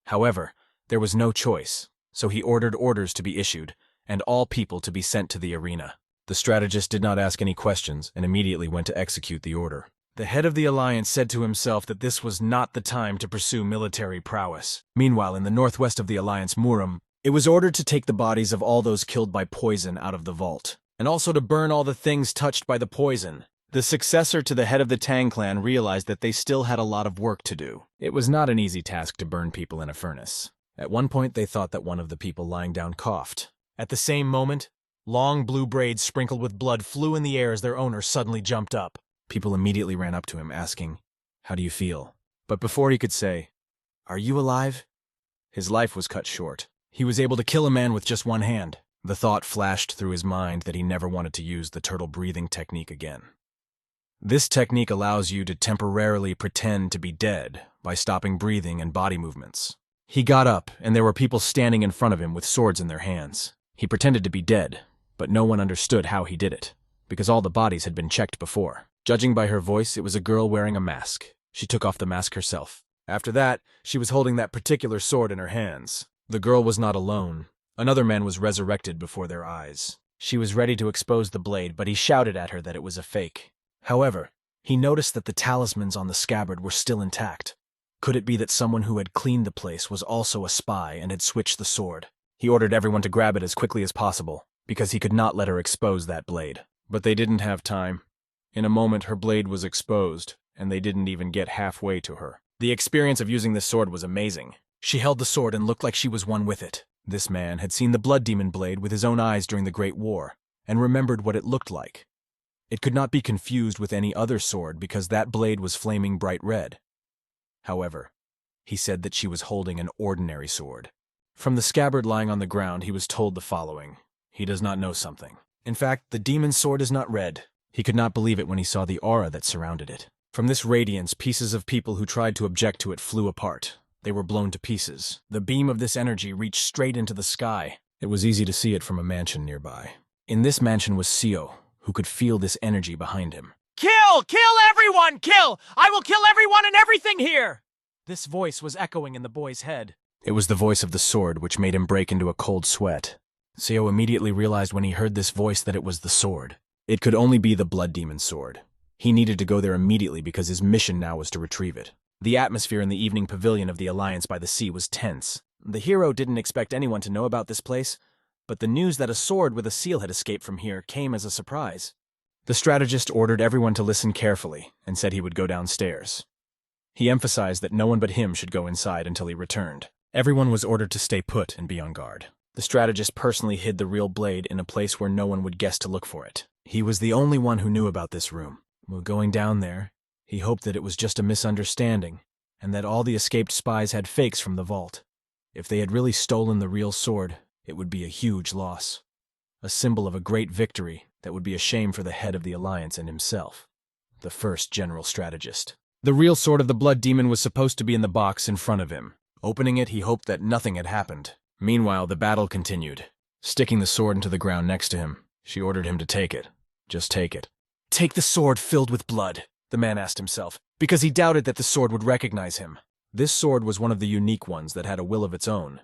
However, there was no choice, so he ordered orders to be issued, and all people to be sent to the arena. The strategist did not ask any questions and immediately went to execute the order. The head of the alliance said to himself that this was not the time to pursue military prowess. Meanwhile, in the northwest of the alliance Murim, it was ordered to take the bodies of all those killed by poison out of the vault, and also to burn all the things touched by the poison. The successor to the head of the Tang clan realized that they still had a lot of work to do. It was not an easy task to burn people in a furnace. At one point, they thought that one of the people lying down coughed. At the same moment, long blue braids sprinkled with blood flew in the air as their owner suddenly jumped up. People immediately ran up to him, asking, "How do you feel?" But before he could say, "Are you alive?" his life was cut short. He was able to kill a man with just one hand. The thought flashed through his mind that he never wanted to use the turtle breathing technique again. This technique allows you to temporarily pretend to be dead by stopping breathing and body movements. He got up, and there were people standing in front of him with swords in their hands. He pretended to be dead, but no one understood how he did it, because all the bodies had been checked before. Judging by her voice, it was a girl wearing a mask. She took off the mask herself. After that, she was holding that particular sword in her hands. The girl was not alone. Another man was resurrected before their eyes. She was ready to expose the blade, but he shouted at her that it was a fake. However, he noticed that the talismans on the scabbard were still intact. Could it be that someone who had cleaned the place was also a spy and had switched the sword? He ordered everyone to grab it as quickly as possible, because he could not let her expose that blade. But they didn't have time. In a moment, her blade was exposed, and they didn't even get halfway to her. The experience of using this sword was amazing. She held the sword and looked like she was one with it. This man had seen the blood demon blade with his own eyes during the Great War, and remembered what it looked like. It could not be confused with any other sword because that blade was flaming bright red. However, he said that she was holding an ordinary sword. From the scabbard lying on the ground, he was told the following. He does not know something. In fact, the demon's sword is not red. He could not believe it when he saw the aura that surrounded it. From this radiance, pieces of people who tried to object to it flew apart. They were blown to pieces. The beam of this energy reached straight into the sky. It was easy to see it from a mansion nearby. In this mansion was Seo, who could feel this energy behind him. Kill! Kill everyone! Kill! I will kill everyone and everything here! This voice was echoing in the boy's head. It was the voice of the sword which made him break into a cold sweat. Seo immediately realized when he heard this voice that it was the sword. It could only be the blood demon's sword. He needed to go there immediately because his mission now was to retrieve it. The atmosphere in the evening pavilion of the Alliance by the Sea was tense. The hero didn't expect anyone to know about this place, but the news that a sword with a seal had escaped from here came as a surprise. The strategist ordered everyone to listen carefully and said he would go downstairs. He emphasized that no one but him should go inside until he returned. Everyone was ordered to stay put and be on guard. The strategist personally hid the real blade in a place where no one would guess to look for it. He was the only one who knew about this room. While going down there, he hoped that it was just a misunderstanding, and that all the escaped spies had fakes from the vault. If they had really stolen the real sword, it would be a huge loss. A symbol of a great victory that would be a shame for the head of the Alliance and himself, the first general strategist. The real sword of the blood demon was supposed to be in the box in front of him. Opening it, he hoped that nothing had happened. Meanwhile, the battle continued. Sticking the sword into the ground next to him, she ordered him to take it. Just take it. Take the sword filled with blood, the man asked himself, because he doubted that the sword would recognize him. This sword was one of the unique ones that had a will of its own.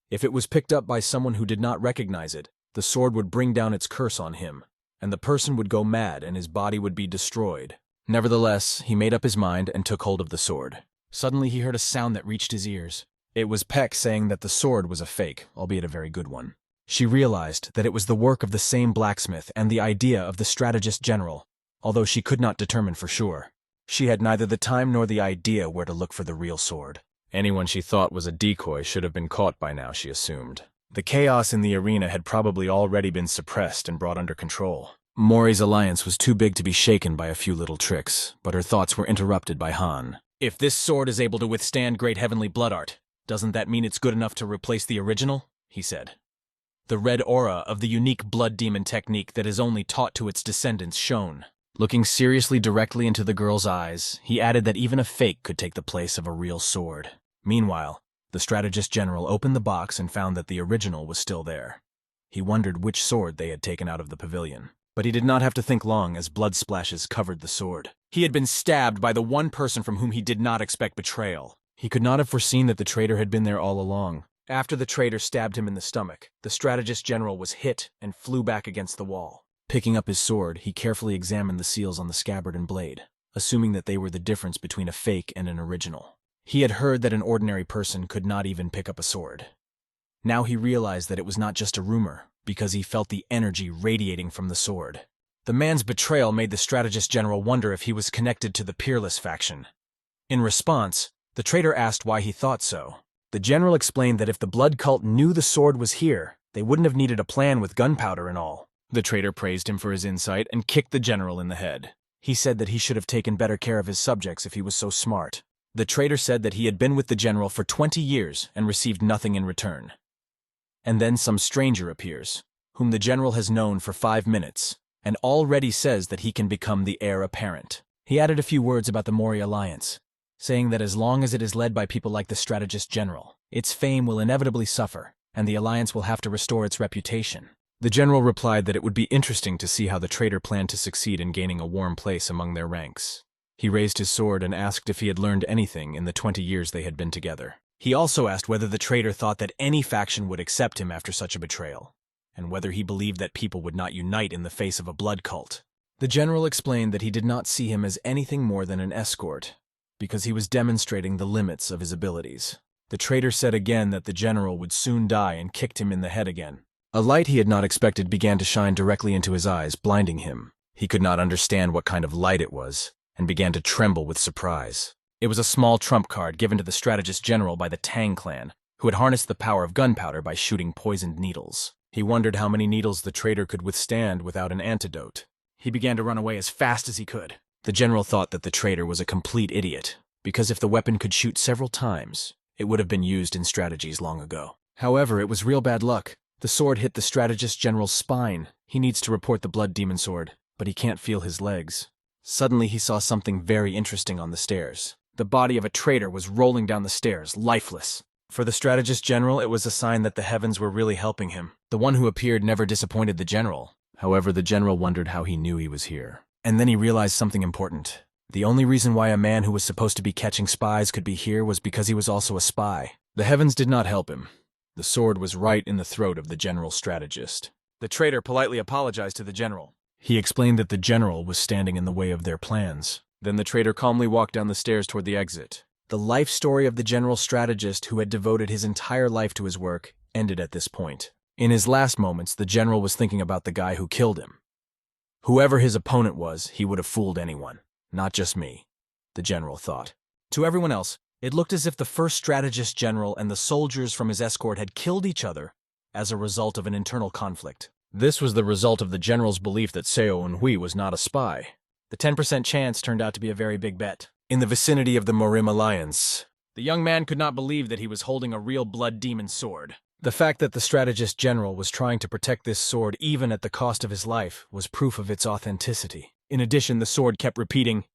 If it was picked up by someone who did not recognize it, the sword would bring down its curse on him, and the person would go mad and his body would be destroyed. Nevertheless, he made up his mind and took hold of the sword. Suddenly he heard a sound that reached his ears. It was Peck saying that the sword was a fake, albeit a very good one. She realized that it was the work of the same blacksmith and the idea of the strategist general, although she could not determine for sure. She had neither the time nor the idea where to look for the real sword. Anyone she thought was a decoy should have been caught by now, she assumed. The chaos in the arena had probably already been suppressed and brought under control. Mori's alliance was too big to be shaken by a few little tricks, but her thoughts were interrupted by Han. If this sword is able to withstand great heavenly blood art, doesn't that mean it's good enough to replace the original? He said. The red aura of the unique blood demon technique that is only taught to its descendants shone. Looking seriously directly into the girl's eyes, he added that even a fake could take the place of a real sword. Meanwhile, the strategist general opened the box and found that the original was still there. He wondered which sword they had taken out of the pavilion. But he did not have to think long as blood splashes covered the sword. He had been stabbed by the one person from whom he did not expect betrayal. He could not have foreseen that the traitor had been there all along. After the traitor stabbed him in the stomach, the strategist general was hit and flew back against the wall. Picking up his sword, he carefully examined the seals on the scabbard and blade, assuming that they were the difference between a fake and an original. He had heard that an ordinary person could not even pick up a sword. Now he realized that it was not just a rumor, because he felt the energy radiating from the sword. The man's betrayal made the strategist general wonder if he was connected to the Peerless faction. In response, the traitor asked why he thought so. The general explained that if the blood cult knew the sword was here, they wouldn't have needed a plan with gunpowder and all. The traitor praised him for his insight and kicked the general in the head. He said that he should have taken better care of his subjects if he was so smart. The traitor said that he had been with the general for 20 years and received nothing in return. And then some stranger appears, whom the general has known for 5 minutes, and already says that he can become the heir apparent. He added a few words about the Mori alliance, saying that as long as it is led by people like the strategist general, its fame will inevitably suffer, and the alliance will have to restore its reputation. The general replied that it would be interesting to see how the traitor planned to succeed in gaining a warm place among their ranks. He raised his sword and asked if he had learned anything in the 20 years they had been together. He also asked whether the traitor thought that any faction would accept him after such a betrayal, and whether he believed that people would not unite in the face of a blood cult. The general explained that he did not see him as anything more than an escort, because he was demonstrating the limits of his abilities. The traitor said again that the general would soon die and kicked him in the head again. A light he had not expected began to shine directly into his eyes, blinding him. He could not understand what kind of light it was, and began to tremble with surprise. It was a small trump card given to the strategist general by the Tang clan, who had harnessed the power of gunpowder by shooting poisoned needles. He wondered how many needles the traitor could withstand without an antidote. He began to run away as fast as he could. The general thought that the traitor was a complete idiot, because if the weapon could shoot several times, it would have been used in strategies long ago. However, it was real bad luck. The sword hit the strategist general's spine. He needs to report the blood demon sword, but he can't feel his legs. Suddenly he saw something very interesting on the stairs. The body of a traitor was rolling down the stairs, lifeless. For the strategist general, it was a sign that the heavens were really helping him. The one who appeared never disappointed the general. However, the general wondered how he knew he was here. And then he realized something important. The only reason why a man who was supposed to be catching spies could be here was because he was also a spy. The heavens did not help him. The sword was right in the throat of the general strategist. The traitor politely apologized to the general. He explained that the general was standing in the way of their plans. Then the traitor calmly walked down the stairs toward the exit. The life story of the general strategist who had devoted his entire life to his work ended at this point. In his last moments, the general was thinking about the guy who killed him. Whoever his opponent was, he would have fooled anyone. Not just me, the general thought. To everyone else, it looked as if the first strategist general and the soldiers from his escort had killed each other as a result of an internal conflict. This was the result of the general's belief that Seo Eunhui was not a spy. The 10% chance turned out to be a very big bet. In the vicinity of the Morim Alliance, the young man could not believe that he was holding a real blood demon sword. The fact that the strategist general was trying to protect this sword even at the cost of his life was proof of its authenticity. In addition, the sword kept repeating,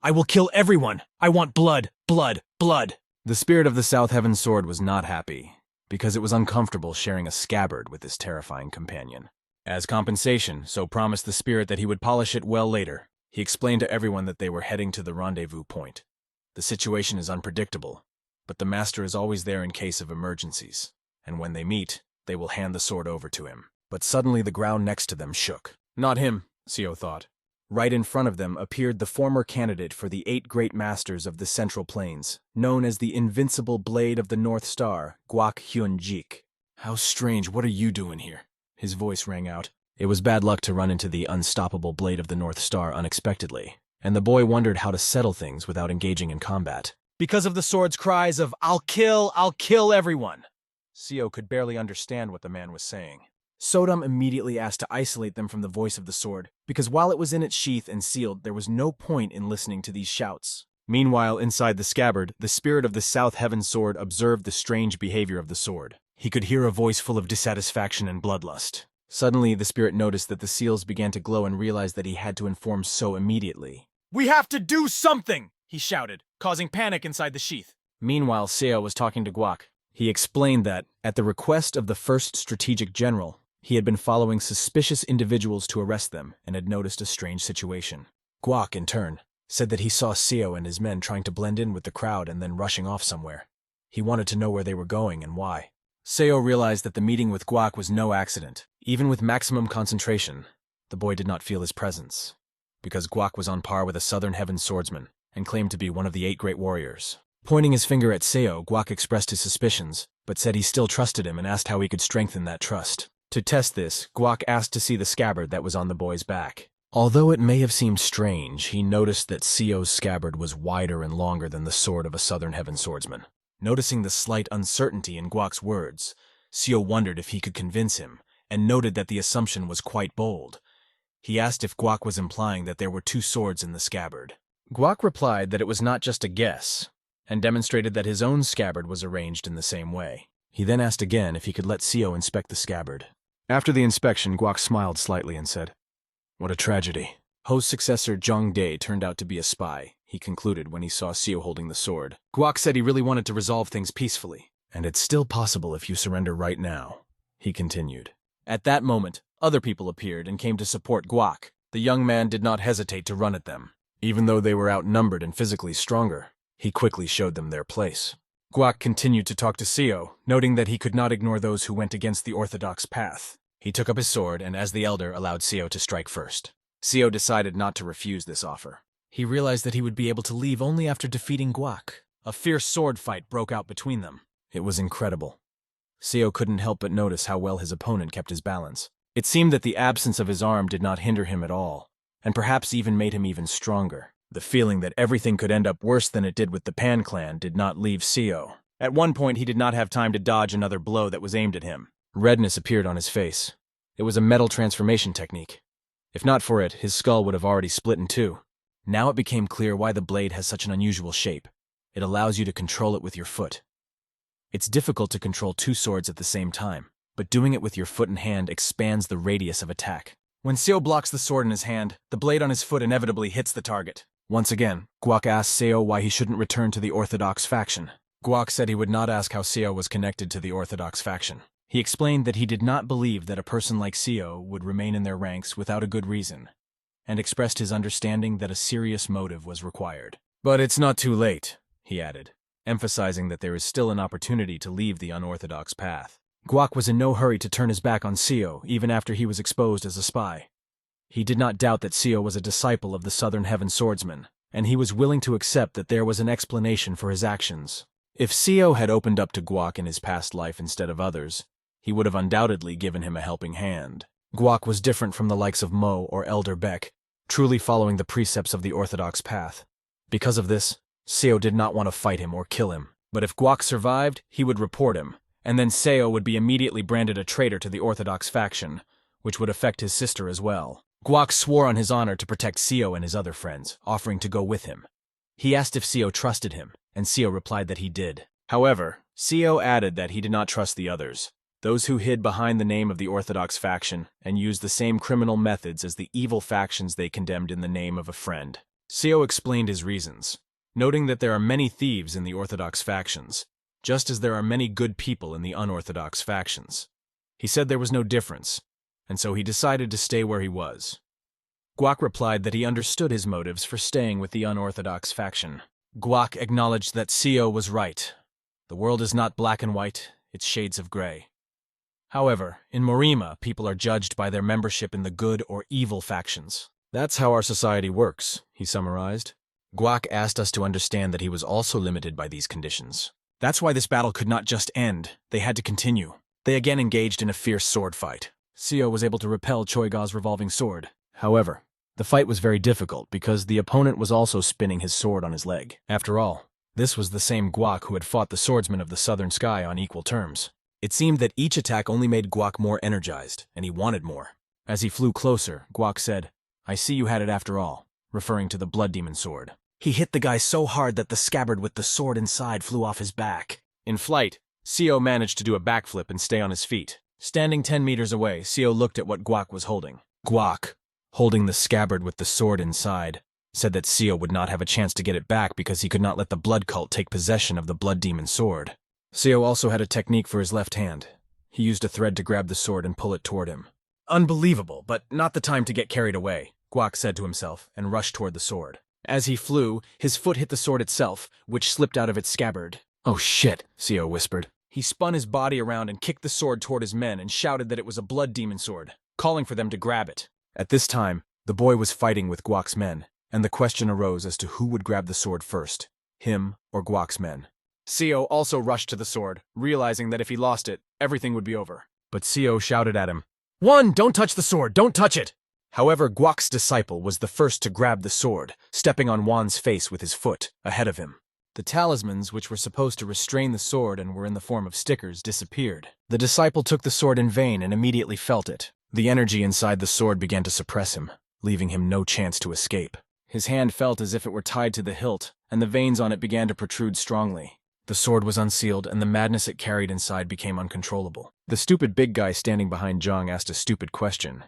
"I will kill everyone! I want blood, blood, blood!" The spirit of the South Heaven sword was not happy, because it was uncomfortable sharing a scabbard with this terrifying companion. As compensation, so promised the spirit that he would polish it well later. He explained to everyone that they were heading to the rendezvous point. The situation is unpredictable, but the master is always there in case of emergencies, and when they meet, they will hand the sword over to him. But suddenly the ground next to them shook. Not him, Seo thought. Right in front of them appeared the former candidate for the 8 great masters of the Central Plains, known as the Invincible Blade of the North Star, Guak Hyun-jik. "How strange, what are you doing here?" His voice rang out. It was bad luck to run into the unstoppable Blade of the North Star unexpectedly, and the boy wondered how to settle things without engaging in combat. Because of the sword's cries of, I'll kill everyone!" Seo could barely understand what the man was saying. Sodom immediately asked to isolate them from the voice of the sword, because while it was in its sheath and sealed, there was no point in listening to these shouts. Meanwhile, inside the scabbard, the spirit of the South Heaven sword observed the strange behavior of the sword. He could hear a voice full of dissatisfaction and bloodlust. Suddenly, the spirit noticed that the seals began to glow and realized that he had to inform So immediately. "We have to do something!" he shouted, causing panic inside the sheath. Meanwhile, Seo was talking to Guak. He explained that, at the request of the first strategic general, he had been following suspicious individuals to arrest them and had noticed a strange situation. Guak, in turn, said that he saw Seo and his men trying to blend in with the crowd and then rushing off somewhere. He wanted to know where they were going and why. Seo realized that the meeting with Guak was no accident. Even with maximum concentration, the boy did not feel his presence, because Guak was on par with a Southern Heaven swordsman and claimed to be one of the 8 great warriors. Pointing his finger at Seo, Guak expressed his suspicions, but said he still trusted him and asked how he could strengthen that trust. To test this, Guak asked to see the scabbard that was on the boy's back. Although it may have seemed strange, he noticed that Seo's scabbard was wider and longer than the sword of a Southern Heaven swordsman. Noticing the slight uncertainty in Guak's words, Seo wondered if he could convince him, and noted that the assumption was quite bold. He asked if Guak was implying that there were 2 swords in the scabbard. Guak replied that it was not just a guess, and demonstrated that his own scabbard was arranged in the same way. He then asked again if he could let Seo inspect the scabbard. After the inspection, Guak smiled slightly and said, "What a tragedy." Ho's successor Zhang Dai turned out to be a spy, he concluded when he saw Seo holding the sword. Guak said he really wanted to resolve things peacefully. "And it's still possible if you surrender right now," he continued. At that moment, other people appeared and came to support Guak. The young man did not hesitate to run at them. Even though they were outnumbered and physically stronger, he quickly showed them their place. Guak continued to talk to Seo, noting that he could not ignore those who went against the orthodox path. He took up his sword and, as the elder, allowed Seo to strike first. Seo decided not to refuse this offer. He realized that he would be able to leave only after defeating Guak. A fierce sword fight broke out between them. It was incredible. Seo couldn't help but notice how well his opponent kept his balance. It seemed that the absence of his arm did not hinder him at all, and perhaps even made him even stronger. The feeling that everything could end up worse than it did with the Pan clan did not leave Seo. At one point, he did not have time to dodge another blow that was aimed at him. Redness appeared on his face. It was a metal transformation technique. If not for it, his skull would have already split in two. Now it became clear why the blade has such an unusual shape. It allows you to control it with your foot. It's difficult to control two swords at the same time, but doing it with your foot and hand expands the radius of attack. When Seo blocks the sword in his hand, the blade on his foot inevitably hits the target. Once again, Guak asked Seo why he shouldn't return to the Orthodox faction. Guak said he would not ask how Seo was connected to the Orthodox faction. He explained that he did not believe that a person like Seo would remain in their ranks without a good reason, and expressed his understanding that a serious motive was required. But it's not too late, he added, emphasizing that there is still an opportunity to leave the unorthodox path. Guak was in no hurry to turn his back on Seo, even after he was exposed as a spy. He did not doubt that Seo was a disciple of the Southern Heaven swordsman, and he was willing to accept that there was an explanation for his actions. If Seo had opened up to Guak in his past life instead of others, he would have undoubtedly given him a helping hand. Guak was different from the likes of Mo or Elder Beck, truly following the precepts of the orthodox path. Because of this, Seo did not want to fight him or kill him, but if Guak survived, he would report him, and then Seo would be immediately branded a traitor to the orthodox faction, which would affect his sister as well. Guak swore on his honor to protect Seo and his other friends, offering to go with him. He asked if Seo trusted him, and Seo replied that he did. However, Seo added that he did not trust the others, those who hid behind the name of the orthodox faction and used the same criminal methods as the evil factions they condemned in the name of a friend. Seo explained his reasons, noting that there are many thieves in the orthodox factions, just as there are many good people in the unorthodox factions. He said there was no difference, and so he decided to stay where he was. Guak replied that he understood his motives for staying with the unorthodox faction. Guak acknowledged that Seo was right. The world is not black and white, it's shades of gray. However, in Morima, people are judged by their membership in the good or evil factions. That's how our society works, he summarized. Guak asked us to understand that he was also limited by these conditions. That's why this battle could not just end, they had to continue. They again engaged in a fierce sword fight. Seo was able to repel Choiga's revolving sword. However, the fight was very difficult because the opponent was also spinning his sword on his leg. After all, this was the same Guak who had fought the swordsman of the southern sky on equal terms. It seemed that each attack only made Guak more energized, and he wanted more. As he flew closer, Guak said, "I see you had it after all," referring to the blood demon sword. He hit the guy so hard that the scabbard with the sword inside flew off his back. In flight, Seo managed to do a backflip and stay on his feet. Standing 10 meters away, Seo looked at what Guak was holding. Guak, holding the scabbard with the sword inside, said that Seo would not have a chance to get it back because he could not let the blood cult take possession of the blood demon sword. Seo also had a technique for his left hand. He used a thread to grab the sword and pull it toward him. Unbelievable, but not the time to get carried away, Guak said to himself and rushed toward the sword. As he flew, his foot hit the sword itself, which slipped out of its scabbard. "Oh shit," Seo whispered. He spun his body around and kicked the sword toward his men and shouted that it was a blood demon sword, calling for them to grab it. At this time, the boy was fighting with Guak's men, and the question arose as to who would grab the sword first, him or Guak's men. Seo also rushed to the sword, realizing that if he lost it, everything would be over. But Seo shouted at him, "One, don't touch the sword, don't touch it!" However, Guak's disciple was the first to grab the sword, stepping on Wan's face with his foot, ahead of him. The talismans, which were supposed to restrain the sword and were in the form of stickers, disappeared. The disciple took the sword in vain and immediately felt it. The energy inside the sword began to suppress him, leaving him no chance to escape. His hand felt as if it were tied to the hilt, and the veins on it began to protrude strongly. The sword was unsealed, and the madness it carried inside became uncontrollable. The stupid big guy standing behind Zhang asked a stupid question.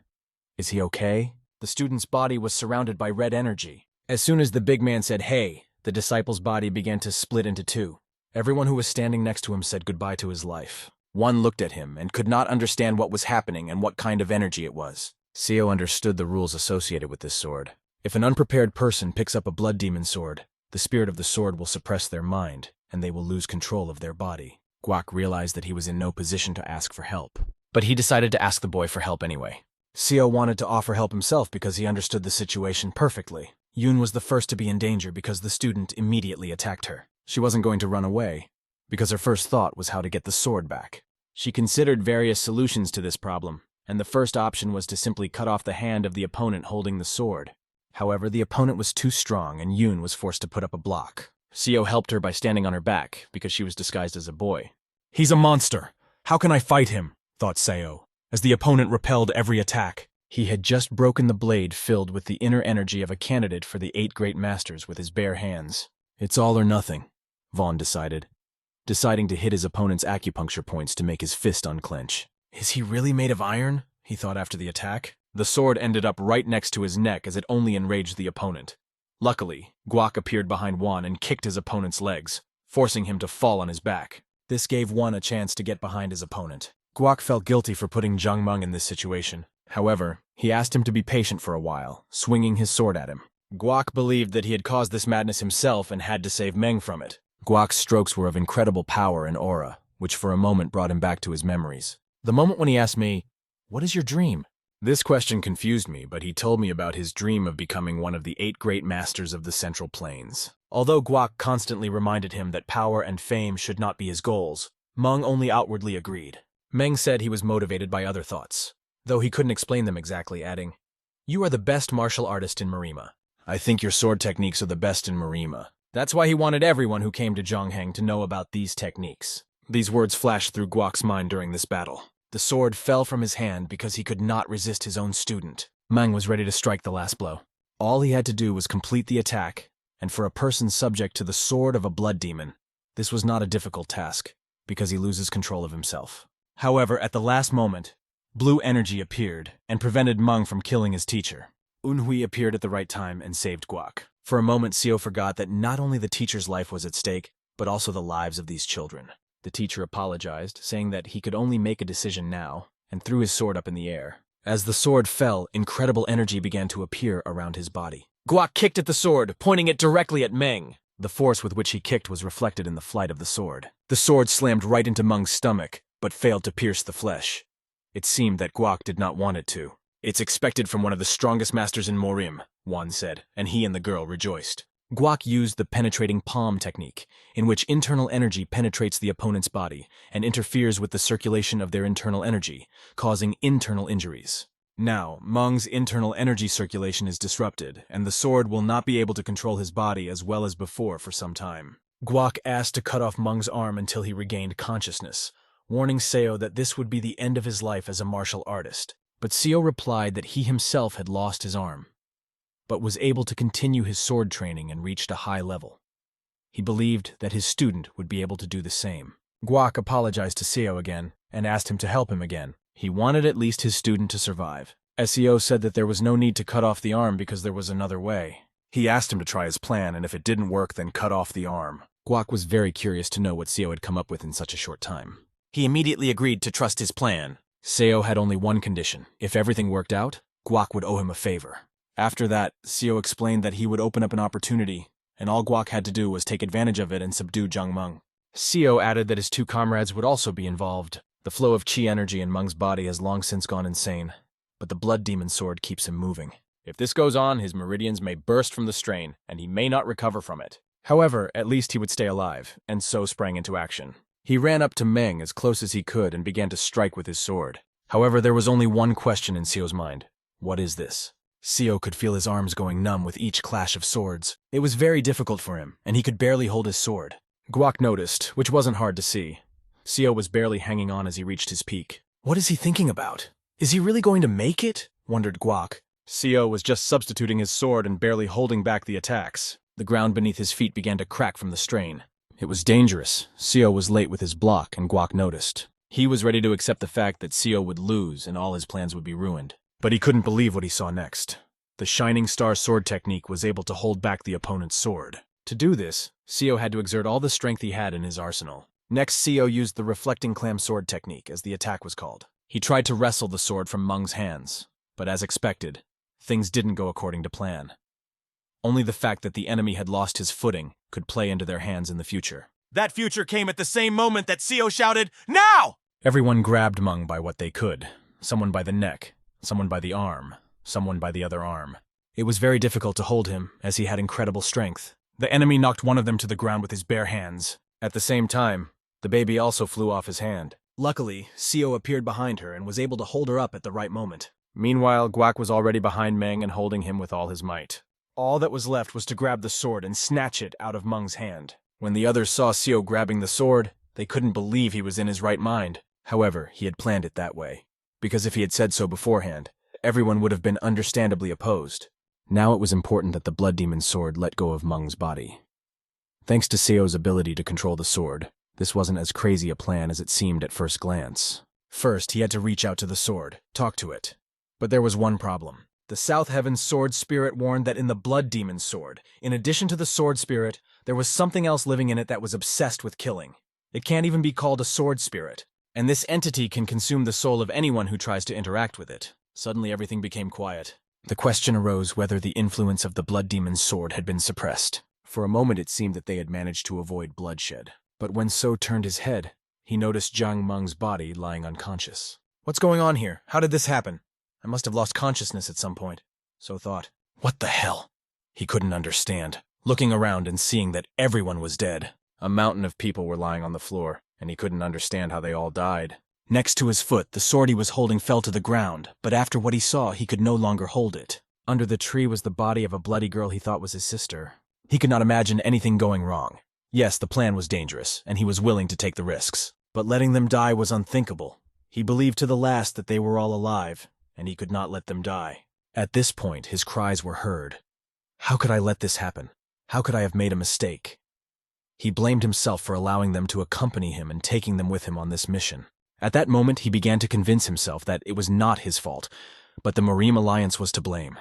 "Is he okay?" The student's body was surrounded by red energy. As soon as the big man said, "Hey," the disciple's body began to split into two. Everyone who was standing next to him said goodbye to his life. One looked at him and could not understand what was happening and what kind of energy it was. Seo understood the rules associated with this sword. If an unprepared person picks up a blood demon sword, the spirit of the sword will suppress their mind, and they will lose control of their body. Guak realized that he was in no position to ask for help, but he decided to ask the boy for help anyway. Seo wanted to offer help himself because he understood the situation perfectly. Yoon was the first to be in danger because the student immediately attacked her. She wasn't going to run away, because her first thought was how to get the sword back. She considered various solutions to this problem, and the first option was to simply cut off the hand of the opponent holding the sword. However, the opponent was too strong and Yoon was forced to put up a block. Seo helped her by standing on her back because she was disguised as a boy. "He's a monster! How can I fight him?" thought Seo, as the opponent repelled every attack. He had just broken the blade filled with the inner energy of a candidate for the 8 great masters with his bare hands. It's all or nothing, Vaughn decided, deciding to hit his opponent's acupuncture points to make his fist unclench. Is he really made of iron? He thought after the attack. The sword ended up right next to his neck as it only enraged the opponent. Luckily, Guak appeared behind Wan and kicked his opponent's legs, forcing him to fall on his back. This gave Wan a chance to get behind his opponent. Guak felt guilty for putting Zhang Meng in this situation. However, he asked him to be patient for a while, swinging his sword at him. Guak believed that he had caused this madness himself and had to save Meng from it. Guak's strokes were of incredible power and aura, which for a moment brought him back to his memories. The moment when he asked me, "What is your dream?" This question confused me, but he told me about his dream of becoming one of the 8 great masters of the Central Plains. Although Guak constantly reminded him that power and fame should not be his goals, Meng only outwardly agreed. Meng said he was motivated by other thoughts, though he couldn't explain them exactly, adding, "You are the best martial artist in Marima. I think your sword techniques are the best in Marima." That's why he wanted everyone who came to Zhongheng to know about these techniques. These words flashed through Guak's mind during this battle. The sword fell from his hand because he could not resist his own student. Meng was ready to strike the last blow. All he had to do was complete the attack, and for a person subject to the sword of a blood demon, this was not a difficult task, because he loses control of himself. However, at the last moment, blue energy appeared and prevented Meng from killing his teacher. Unhui appeared at the right time and saved Guak. For a moment, Seo forgot that not only the teacher's life was at stake, but also the lives of these children. The teacher apologized, saying that he could only make a decision now, and threw his sword up in the air. As the sword fell, incredible energy began to appear around his body. Guak kicked at the sword, pointing it directly at Meng. The force with which he kicked was reflected in the flight of the sword. The sword slammed right into Meng's stomach, but failed to pierce the flesh. It seemed that Guak did not want it to. "It's expected from one of the strongest masters in Morim," Wan said, and he and the girl rejoiced. Guak used the penetrating palm technique, in which internal energy penetrates the opponent's body and interferes with the circulation of their internal energy, causing internal injuries. Now, Meng's internal energy circulation is disrupted, and the sword will not be able to control his body as well as before for some time. Guak asked to cut off Meng's arm until he regained consciousness, warning Seo that this would be the end of his life as a martial artist. But Seo replied that he himself had lost his arm, but was able to continue his sword training and reached a high level. He believed that his student would be able to do the same. Guak apologized to Seo again and asked him to help him again. He wanted at least his student to survive. Seo said that there was no need to cut off the arm because there was another way. He asked him to try his plan, and if it didn't work, then cut off the arm. Guak was very curious to know what Seo had come up with in such a short time. He immediately agreed to trust his plan. Seo had only one condition. If everything worked out, Guak would owe him a favor. After that, Seo explained that he would open up an opportunity, and all Guak had to do was take advantage of it and subdue Zhang Meng. Seo added that his 2 comrades would also be involved. The flow of chi energy in Meng's body has long since gone insane, but the blood demon sword keeps him moving. If this goes on, his meridians may burst from the strain, and he may not recover from it. However, at least he would stay alive, and so sprang into action. He ran up to Meng as close as he could and began to strike with his sword. However, there was only one question in Seo's mind. What is this? Seo could feel his arms going numb with each clash of swords. It was very difficult for him, and he could barely hold his sword. Guak noticed, which wasn't hard to see. Seo was barely hanging on as he reached his peak. What is he thinking about? Is he really going to make it? Wondered Guak. Seo was just substituting his sword and barely holding back the attacks. The ground beneath his feet began to crack from the strain. It was dangerous. Seo was late with his block, and Guak noticed. He was ready to accept the fact that Seo would lose and all his plans would be ruined. But he couldn't believe what he saw next. The Shining Star sword technique was able to hold back the opponent's sword. To do this, Seo had to exert all the strength he had in his arsenal. Next, Seo used the Reflecting Clam sword technique, as the attack was called. He tried to wrestle the sword from Meng's hands, but as expected, things didn't go according to plan. Only the fact that the enemy had lost his footing could play into their hands in the future. That future came at the same moment that Seo shouted, "Now!" Everyone grabbed Meng by what they could. Someone by the neck, someone by the arm, someone by the other arm. It was very difficult to hold him, as he had incredible strength. The enemy knocked one of them to the ground with his bare hands. At the same time, the baby also flew off his hand. Luckily, Seo appeared behind her and was able to hold her up at the right moment. Meanwhile, Guak was already behind Meng and holding him with all his might. All that was left was to grab the sword and snatch it out of Meng's hand. When the others saw Seo grabbing the sword, they couldn't believe he was in his right mind. However, he had planned it that way, because if he had said so beforehand, everyone would have been understandably opposed. Now it was important that the blood demon's sword let go of Meng's body. Thanks to Seo's ability to control the sword, this wasn't as crazy a plan as it seemed at first glance. First, he had to reach out to the sword, talk to it. But there was one problem. The South Heaven's sword spirit warned that in the blood demon's sword, in addition to the sword spirit, there was something else living in it that was obsessed with killing. It can't even be called a sword spirit, and this entity can consume the soul of anyone who tries to interact with it. Suddenly everything became quiet. The question arose whether the influence of the blood demon's sword had been suppressed. For a moment it seemed that they had managed to avoid bloodshed. But when So turned his head, he noticed Jiang Meng's body lying unconscious. What's going on here? How did this happen? I must have lost consciousness at some point, So thought. What the hell? He couldn't understand, looking around and seeing that everyone was dead. A mountain of people were lying on the floor, and he couldn't understand how they all died. Next to his foot, the sword he was holding fell to the ground, but after what he saw, he could no longer hold it. Under the tree was the body of a bloody girl he thought was his sister. He could not imagine anything going wrong. Yes, the plan was dangerous, and he was willing to take the risks. But letting them die was unthinkable. He believed to the last that they were all alive, and he could not let them die. At this point, his cries were heard. How could I let this happen? How could I have made a mistake? He blamed himself for allowing them to accompany him and taking them with him on this mission. At that moment, he began to convince himself that it was not his fault, but the Merim Alliance was to blame.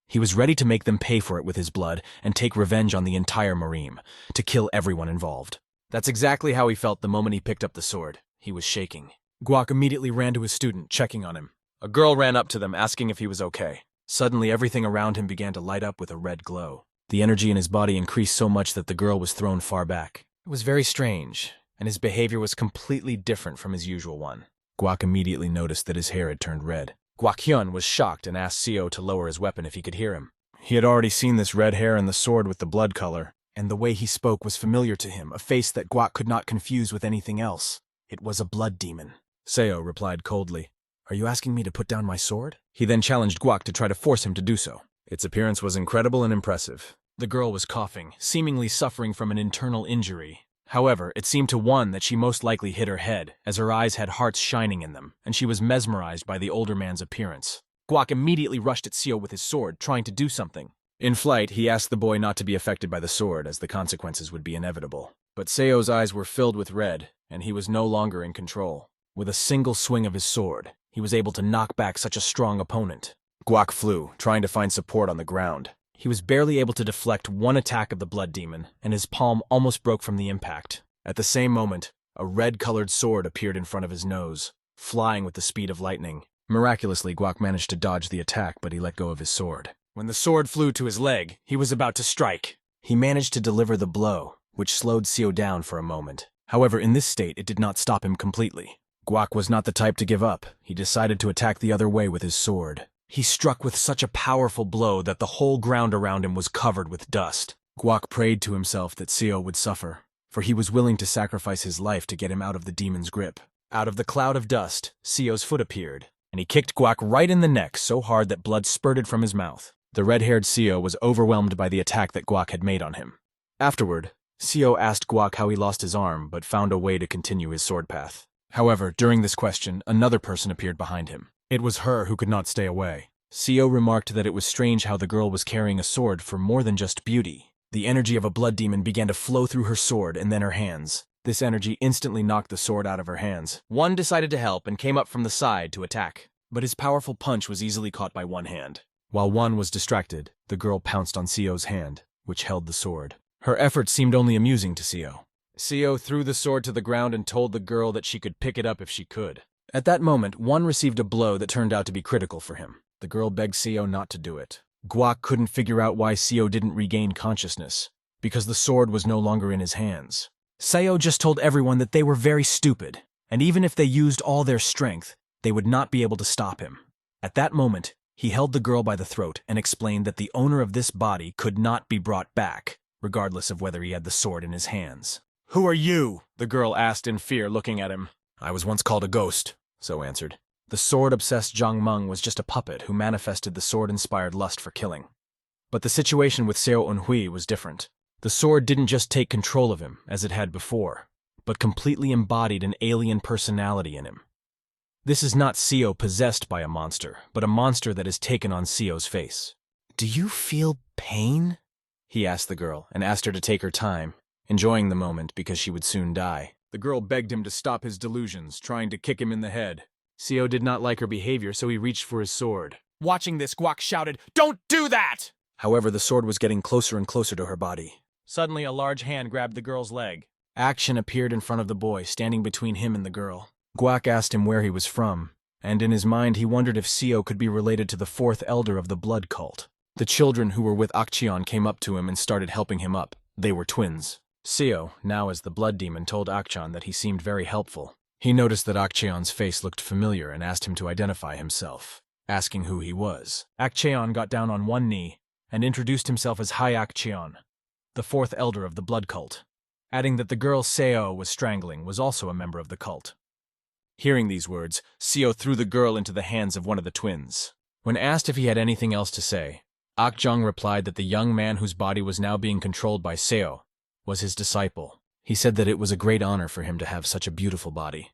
He was ready to make them pay for it with his blood and take revenge on the entire Merim, to kill everyone involved. That's exactly how he felt the moment he picked up the sword. He was shaking. Guak immediately ran to his student, checking on him. A girl ran up to them, asking if he was okay. Suddenly, everything around him began to light up with a red glow. The energy in his body increased so much that the girl was thrown far back. It was very strange, and his behavior was completely different from his usual one. Guak immediately noticed that his hair had turned red. Guak Hyun was shocked and asked Seo to lower his weapon if he could hear him. He had already seen this red hair and the sword with the blood color, and the way he spoke was familiar to him, a face that Guak could not confuse with anything else. It was a blood demon. Seo replied coldly, "Are you asking me to put down my sword?" He then challenged Guak to try to force him to do so. Its appearance was incredible and impressive. The girl was coughing, seemingly suffering from an internal injury. However, it seemed to one that she most likely hit her head, as her eyes had hearts shining in them, and she was mesmerized by the older man's appearance. Guak immediately rushed at Seo with his sword, trying to do something. In flight, he asked the boy not to be affected by the sword, as the consequences would be inevitable. But Seo's eyes were filled with red, and he was no longer in control. With a single swing of his sword, he was able to knock back such a strong opponent. Guak flew, trying to find support on the ground. He was barely able to deflect one attack of the blood demon, and his palm almost broke from the impact. At the same moment, a red-colored sword appeared in front of his nose, flying with the speed of lightning. Miraculously, Guak managed to dodge the attack, but he let go of his sword. When the sword flew to his leg, he was about to strike. He managed to deliver the blow, which slowed Seo down for a moment. However, in this state, it did not stop him completely. Guak was not the type to give up. He decided to attack the other way with his sword. He struck with such a powerful blow that the whole ground around him was covered with dust. Guak prayed to himself that Seo would suffer, for he was willing to sacrifice his life to get him out of the demon's grip. Out of the cloud of dust, Seo's foot appeared, and he kicked Guak right in the neck so hard that blood spurted from his mouth. The red-haired Seo was overwhelmed by the attack that Guak had made on him. Afterward, Seo asked Guak how he lost his arm, but found a way to continue his sword path. However, during this question, another person appeared behind him. It was her who could not stay away. Seo remarked that it was strange how the girl was carrying a sword for more than just beauty. The energy of a blood demon began to flow through her sword and then her hands. This energy instantly knocked the sword out of her hands. One decided to help and came up from the side to attack, but his powerful punch was easily caught by one hand. While one was distracted, the girl pounced on Seo's hand, which held the sword. Her efforts seemed only amusing to Seo. Seo threw the sword to the ground and told the girl that she could pick it up if she could. At that moment, one received a blow that turned out to be critical for him. The girl begged Seo not to do it. Guak couldn't figure out why Seo didn't regain consciousness, because the sword was no longer in his hands. Seo just told everyone that they were very stupid, and even if they used all their strength, they would not be able to stop him. At that moment, he held the girl by the throat and explained that the owner of this body could not be brought back, regardless of whether he had the sword in his hands. "Who are you?" the girl asked in fear, looking at him. "I was once called a ghost," So answered. The sword-obsessed Zhang Meng was just a puppet who manifested the sword-inspired lust for killing. But the situation with Seo Unhui was different. The sword didn't just take control of him, as it had before, but completely embodied an alien personality in him. This is not Seo possessed by a monster, but a monster that has taken on Seo's face. "Do you feel pain?" he asked the girl, and asked her to take her time, enjoying the moment because she would soon die. The girl begged him to stop his delusions, trying to kick him in the head. Seo did not like her behavior, so he reached for his sword. Watching this, Guak shouted, "Don't do that!" However, the sword was getting closer and closer to her body. Suddenly, a large hand grabbed the girl's leg. Action appeared in front of the boy, standing between him and the girl. Guak asked him where he was from, and in his mind he wondered if Seo could be related to the fourth elder of the blood cult. The children who were with Akcheon came up to him and started helping him up. They were twins. Seo, now as the blood demon, told Akcheon that he seemed very helpful. He noticed that Akcheon's face looked familiar and asked him to identify himself, asking who he was. Akcheon got down on one knee and introduced himself as Hai Akcheon, the fourth elder of the blood cult, adding that the girl Seo was strangling was also a member of the cult. Hearing these words, Seo threw the girl into the hands of one of the twins. When asked if he had anything else to say, Akjong replied that the young man whose body was now being controlled by Seo was his disciple. He said that it was a great honor for him to have such a beautiful body.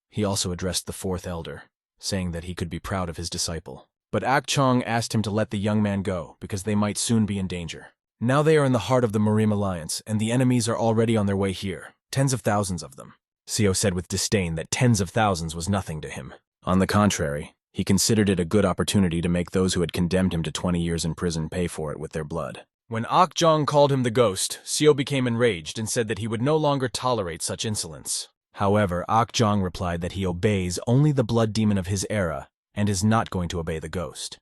He also addressed the fourth elder, saying that he could be proud of his disciple. But Akchong asked him to let the young man go because they might soon be in danger. Now they are in the heart of the Marim Alliance, and the enemies are already on their way here, tens of thousands of them. Seo said with disdain that tens of thousands was nothing to him. On the contrary, he considered it a good opportunity to make those who had condemned him to 20 years in prison pay for it with their blood. When Akjong called him the ghost, Seo became enraged and said that he would no longer tolerate such insolence. However, Akjong replied that he obeys only the blood demon of his era and is not going to obey the ghost.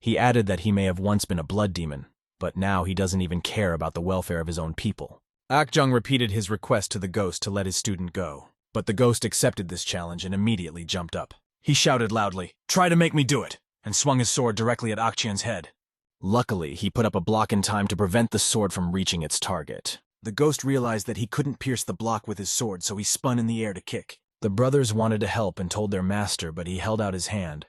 He added that he may have once been a blood demon, but now he doesn't even care about the welfare of his own people. Akjong repeated his request to the ghost to let his student go, but the ghost accepted this challenge and immediately jumped up. He shouted loudly, "Try to make me do it," and swung his sword directly at Akcheon's head. Luckily, he put up a block in time to prevent the sword from reaching its target. The ghost realized that he couldn't pierce the block with his sword, so he spun in the air to kick. The brothers wanted to help and told their master, but he held out his hand,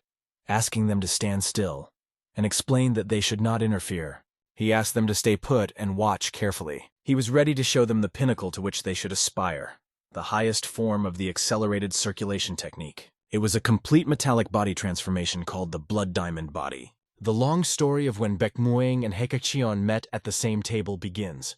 asking them to stand still, and explained that they should not interfere. He asked them to stay put and watch carefully. He was ready to show them the pinnacle to which they should aspire, the highest form of the accelerated circulation technique. It was a complete metallic body transformation called the Blood Diamond Body. The long story of when Baekmuing and Hekacheon met at the same table begins.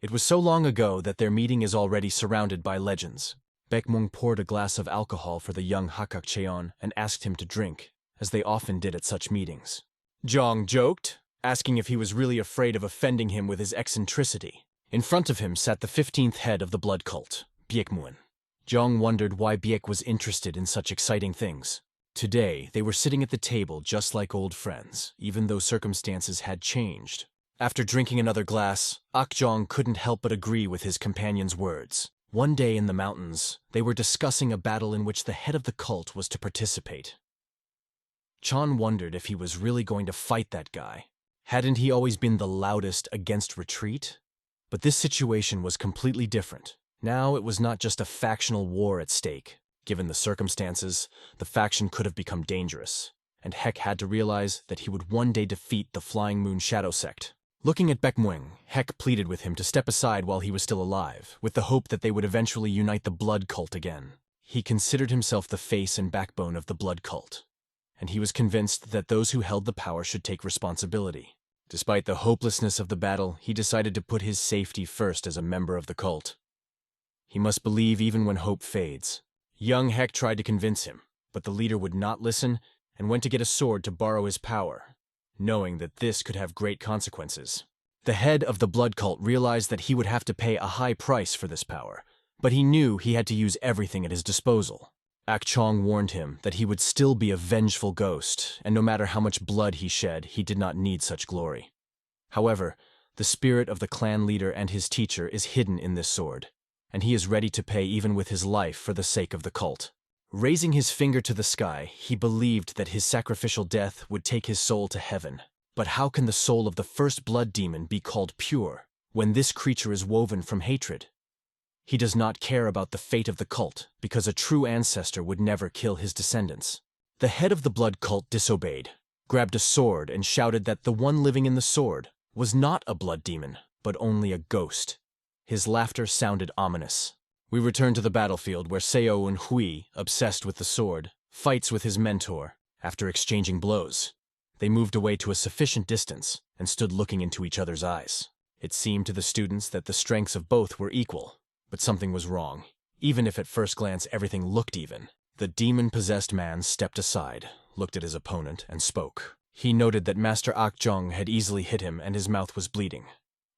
It was so long ago that their meeting is already surrounded by legends. Baekmung poured a glass of alcohol for the young Hakakcheon and asked him to drink, as they often did at such meetings. Jong joked, asking if he was really afraid of offending him with his eccentricity. In front of him sat the 15th head of the blood cult, Baekmuin. Jong wondered why Baek was interested in such exciting things. Today, they were sitting at the table just like old friends, even though circumstances had changed. After drinking another glass, Akjong couldn't help but agree with his companion's words. One day in the mountains, they were discussing a battle in which the head of the cult was to participate. Chan wondered if he was really going to fight that guy. Hadn't he always been the loudest against retreat? But this situation was completely different. Now it was not just a factional war at stake. Given the circumstances, the faction could have become dangerous, and Hek had to realize that he would one day defeat the Flying Moon Shadow Sect. Looking at Baekmuing, Hek pleaded with him to step aside while he was still alive, with the hope that they would eventually unite the blood cult again. He considered himself the face and backbone of the blood cult, and he was convinced that those who held the power should take responsibility. Despite the hopelessness of the battle, he decided to put his safety first as a member of the cult. He must believe even when hope fades. Young Hek tried to convince him, but the leader would not listen and went to get a sword to borrow his power, knowing that this could have great consequences. The head of the blood cult realized that he would have to pay a high price for this power, but he knew he had to use everything at his disposal. Akchong warned him that he would still be a vengeful ghost, and no matter how much blood he shed, he did not need such glory. However, the spirit of the clan leader and his teacher is hidden in this sword, and he is ready to pay even with his life for the sake of the cult. Raising his finger to the sky, he believed that his sacrificial death would take his soul to heaven. But how can the soul of the first blood demon be called pure when this creature is woven from hatred? He does not care about the fate of the cult because a true ancestor would never kill his descendants. The head of the blood cult disobeyed, grabbed a sword, and shouted that the one living in the sword was not a blood demon, but only a ghost. His laughter sounded ominous. We return to the battlefield where Seo and Hui, obsessed with the sword, fights with his mentor. After exchanging blows, they moved away to a sufficient distance and stood looking into each other's eyes. It seemed to the students that the strengths of both were equal, but something was wrong. Even if at first glance everything looked even, the demon-possessed man stepped aside, looked at his opponent, and spoke. He noted that Master Akjong had easily hit him and his mouth was bleeding.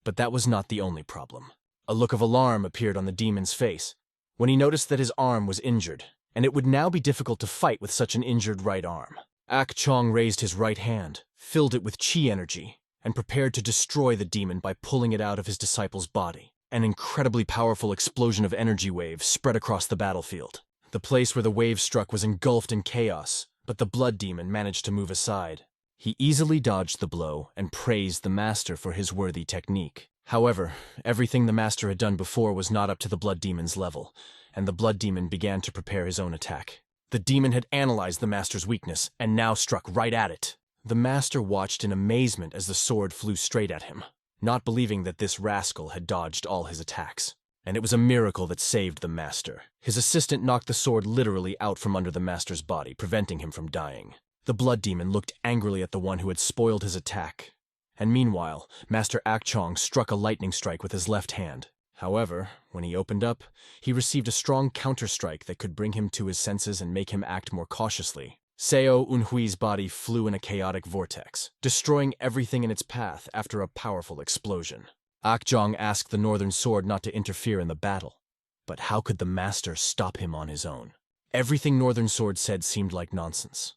But that was not the only problem. A look of alarm appeared on the demon's face when he noticed that his arm was injured, and it would now be difficult to fight with such an injured right arm. Akjong raised his right hand, filled it with chi energy, and prepared to destroy the demon by pulling it out of his disciple's body. An incredibly powerful explosion of energy waves spread across the battlefield. The place where the wave struck was engulfed in chaos, but the blood demon managed to move aside. He easily dodged the blow and praised the master for his worthy technique. However, everything the master had done before was not up to the blood demon's level, and the blood demon began to prepare his own attack. The demon had analyzed the master's weakness and now struck right at it. The master watched in amazement as the sword flew straight at him, not believing that this rascal had dodged all his attacks. And it was a miracle that saved the master. His assistant knocked the sword literally out from under the master's body, preventing him from dying. The blood demon looked angrily at the one who had spoiled his attack. And meanwhile, Master Akchong struck a lightning strike with his left hand. However, when he opened up, he received a strong counter-strike that could bring him to his senses and make him act more cautiously. Seo Unhui's body flew in a chaotic vortex, destroying everything in its path after a powerful explosion. Akjong asked the Northern Sword not to interfere in the battle. But how could the master stop him on his own? Everything Northern Sword said seemed like nonsense,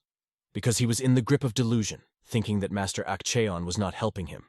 because he was in the grip of delusion, thinking that Master Akcheon was not helping him,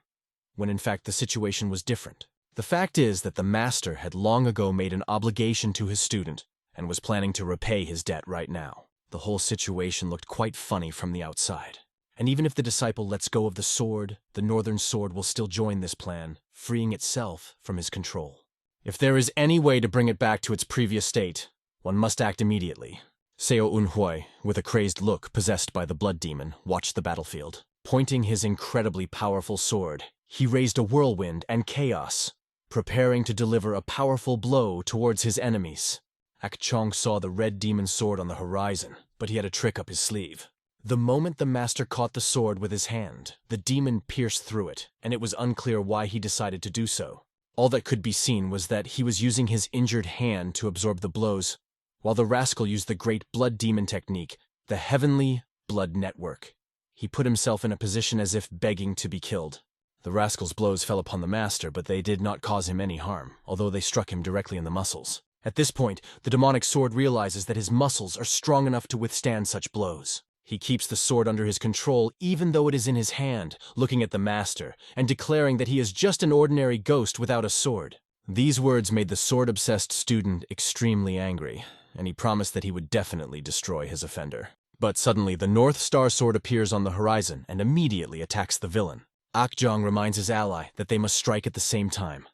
when in fact the situation was different. The fact is that the master had long ago made an obligation to his student and was planning to repay his debt right now. The whole situation looked quite funny from the outside. And even if the disciple lets go of the sword, the Northern Sword will still join this plan, freeing itself from his control. If there is any way to bring it back to its previous state, one must act immediately. Seo Unhui, with a crazed look possessed by the blood demon, watched the battlefield. Pointing his incredibly powerful sword, he raised a whirlwind and chaos, preparing to deliver a powerful blow towards his enemies. Akchong saw the red demon sword on the horizon, but he had a trick up his sleeve. The moment the master caught the sword with his hand, the demon pierced through it, and it was unclear why he decided to do so. All that could be seen was that he was using his injured hand to absorb the blows, while the rascal used the great blood demon technique, the heavenly blood network. He put himself in a position as if begging to be killed. The rascal's blows fell upon the master, but they did not cause him any harm, although they struck him directly in the muscles. At this point, the demonic sword realizes that his muscles are strong enough to withstand such blows. He keeps the sword under his control even though it is in his hand, looking at the master, and declaring that he is just an ordinary ghost without a sword. These words made the sword-obsessed student extremely angry, and he promised that he would definitely destroy his offender. But suddenly, the North Star Sword appears on the horizon and immediately attacks the villain. Akjong reminds his ally that they must strike at the same time,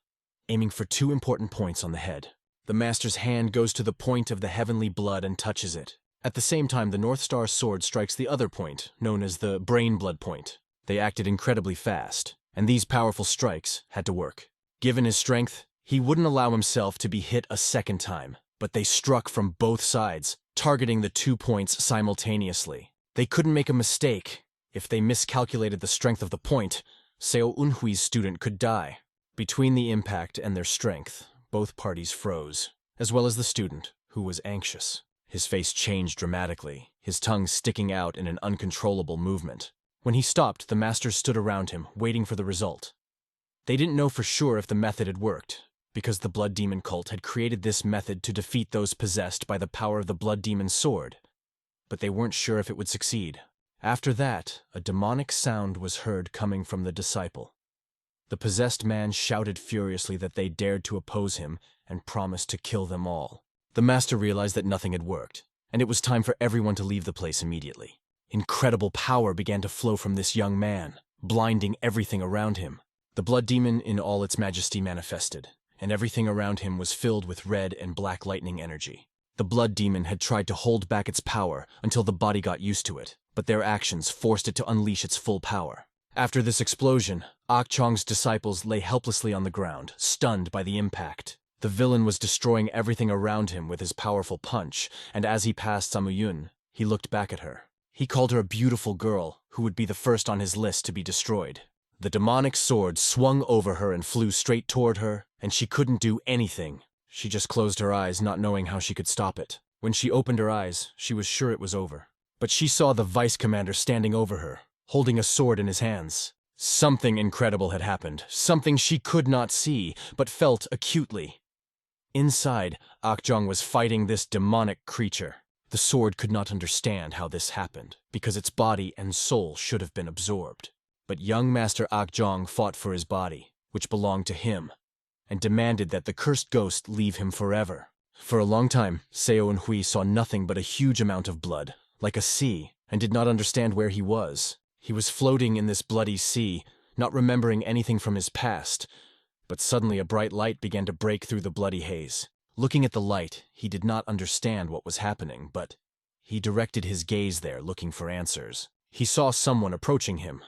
aiming for 2 important points on the head. The master's hand goes to the point of the heavenly blood and touches it. At the same time, the North Star Sword strikes the other point, known as the brain blood point. They acted incredibly fast, and these powerful strikes had to work. Given his strength, he wouldn't allow himself to be hit a second time, but they struck from both sides, targeting the 2 points simultaneously. They couldn't make a mistake. If they miscalculated the strength of the point, Seo Unhui's student could die. Between the impact and their strength, both parties froze, as well as the student, who was anxious. His face changed dramatically, his tongue sticking out in an uncontrollable movement. When he stopped, the masters stood around him, waiting for the result. They didn't know for sure if the method had worked, because the Blood Demon cult had created this method to defeat those possessed by the power of the Blood Demon's sword. But they weren't sure if it would succeed. After that, a demonic sound was heard coming from the disciple. The possessed man shouted furiously that they dared to oppose him and promised to kill them all. The master realized that nothing had worked, and it was time for everyone to leave the place immediately. Incredible power began to flow from this young man, blinding everything around him. The blood demon in all its majesty manifested, and everything around him was filled with red and black lightning energy. The blood demon had tried to hold back its power until the body got used to it, but their actions forced it to unleash its full power. After this explosion, Ah Chong's disciples lay helplessly on the ground, stunned by the impact. The villain was destroying everything around him with his powerful punch, and as he passed Samuyun, he looked back at her. He called her a beautiful girl who would be the first on his list to be destroyed. The demonic sword swung over her and flew straight toward her, and she couldn't do anything. She just closed her eyes, not knowing how she could stop it. When she opened her eyes, she was sure it was over. But she saw the vice commander standing over her, holding a sword in his hands. Something incredible had happened, something she could not see, but felt acutely. Inside, Ah Chong was fighting this demonic creature. The sword could not understand how this happened, because its body and soul should have been absorbed. But young Master Ah Chong fought for his body, which belonged to him, and demanded that the cursed ghost leave him forever. For a long time, Seo and Hui saw nothing but a huge amount of blood, like a sea, and did not understand where he was. He was floating in this bloody sea, not remembering anything from his past, but suddenly a bright light began to break through the bloody haze. Looking at the light, he did not understand what was happening, but he directed his gaze there, looking for answers. He saw someone approaching him.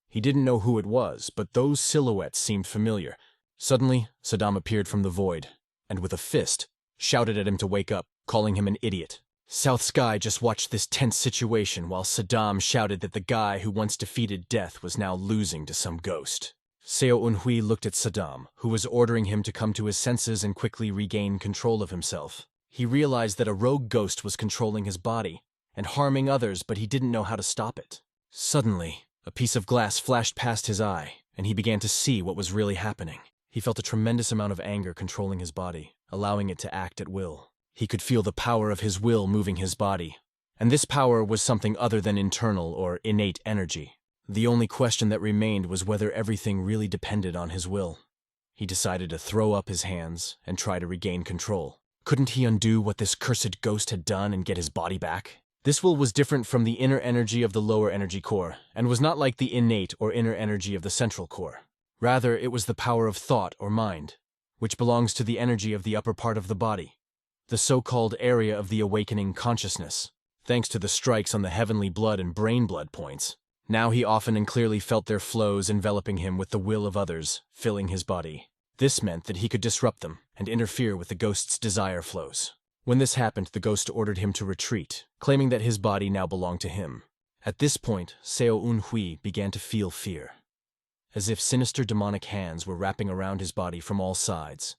He didn't know who it was, but those silhouettes seemed familiar. Suddenly, Saddam appeared from the void, and with a fist, shouted at him to wake up, calling him an idiot. South Sky just watched this tense situation while Saddam shouted that the guy who once defeated death was now losing to some ghost. Seo Unhui looked at Saddam, who was ordering him to come to his senses and quickly regain control of himself. He realized that a rogue ghost was controlling his body and harming others, but he didn't know how to stop it. Suddenly, a piece of glass flashed past his eye, and he began to see what was really happening. He felt a tremendous amount of anger controlling his body, allowing it to act at will. He could feel the power of his will moving his body, and this power was something other than internal or innate energy. The only question that remained was whether everything really depended on his will. He decided to throw up his hands and try to regain control. Couldn't he undo what this cursed ghost had done and get his body back? This will was different from the inner energy of the lower energy core, and was not like the innate or inner energy of the central core. Rather, it was the power of thought or mind, which belongs to the energy of the upper part of the body, the so-called area of the awakening consciousness. Thanks to the strikes on the heavenly blood and brain blood points, now he often and clearly felt their flows enveloping him with the will of others, filling his body. This meant that he could disrupt them and interfere with the ghost's desire flows. When this happened, the ghost ordered him to retreat, claiming that his body now belonged to him. At this point, Seo Unhui began to feel fear, as if sinister demonic hands were wrapping around his body from all sides.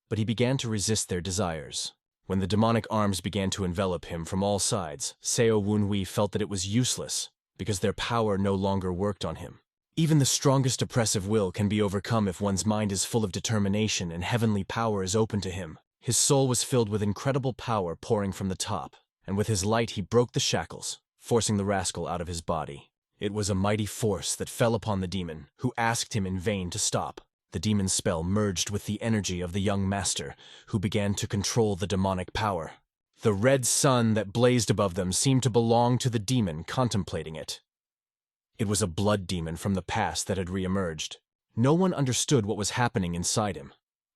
But he began to resist their desires. When the demonic arms began to envelop him from all sides, Seo Unhui felt that it was useless, because their power no longer worked on him. Even the strongest oppressive will can be overcome if one's mind is full of determination and heavenly power is open to him. His soul was filled with incredible power pouring from the top, and with his light he broke the shackles, forcing the rascal out of his body. It was a mighty force that fell upon the demon, who asked him in vain to stop. The demon's spell merged with the energy of the young master, who began to control the demonic power. The red sun that blazed above them seemed to belong to the demon contemplating it. It was a blood demon from the past that had re-emerged. No one understood what was happening inside him,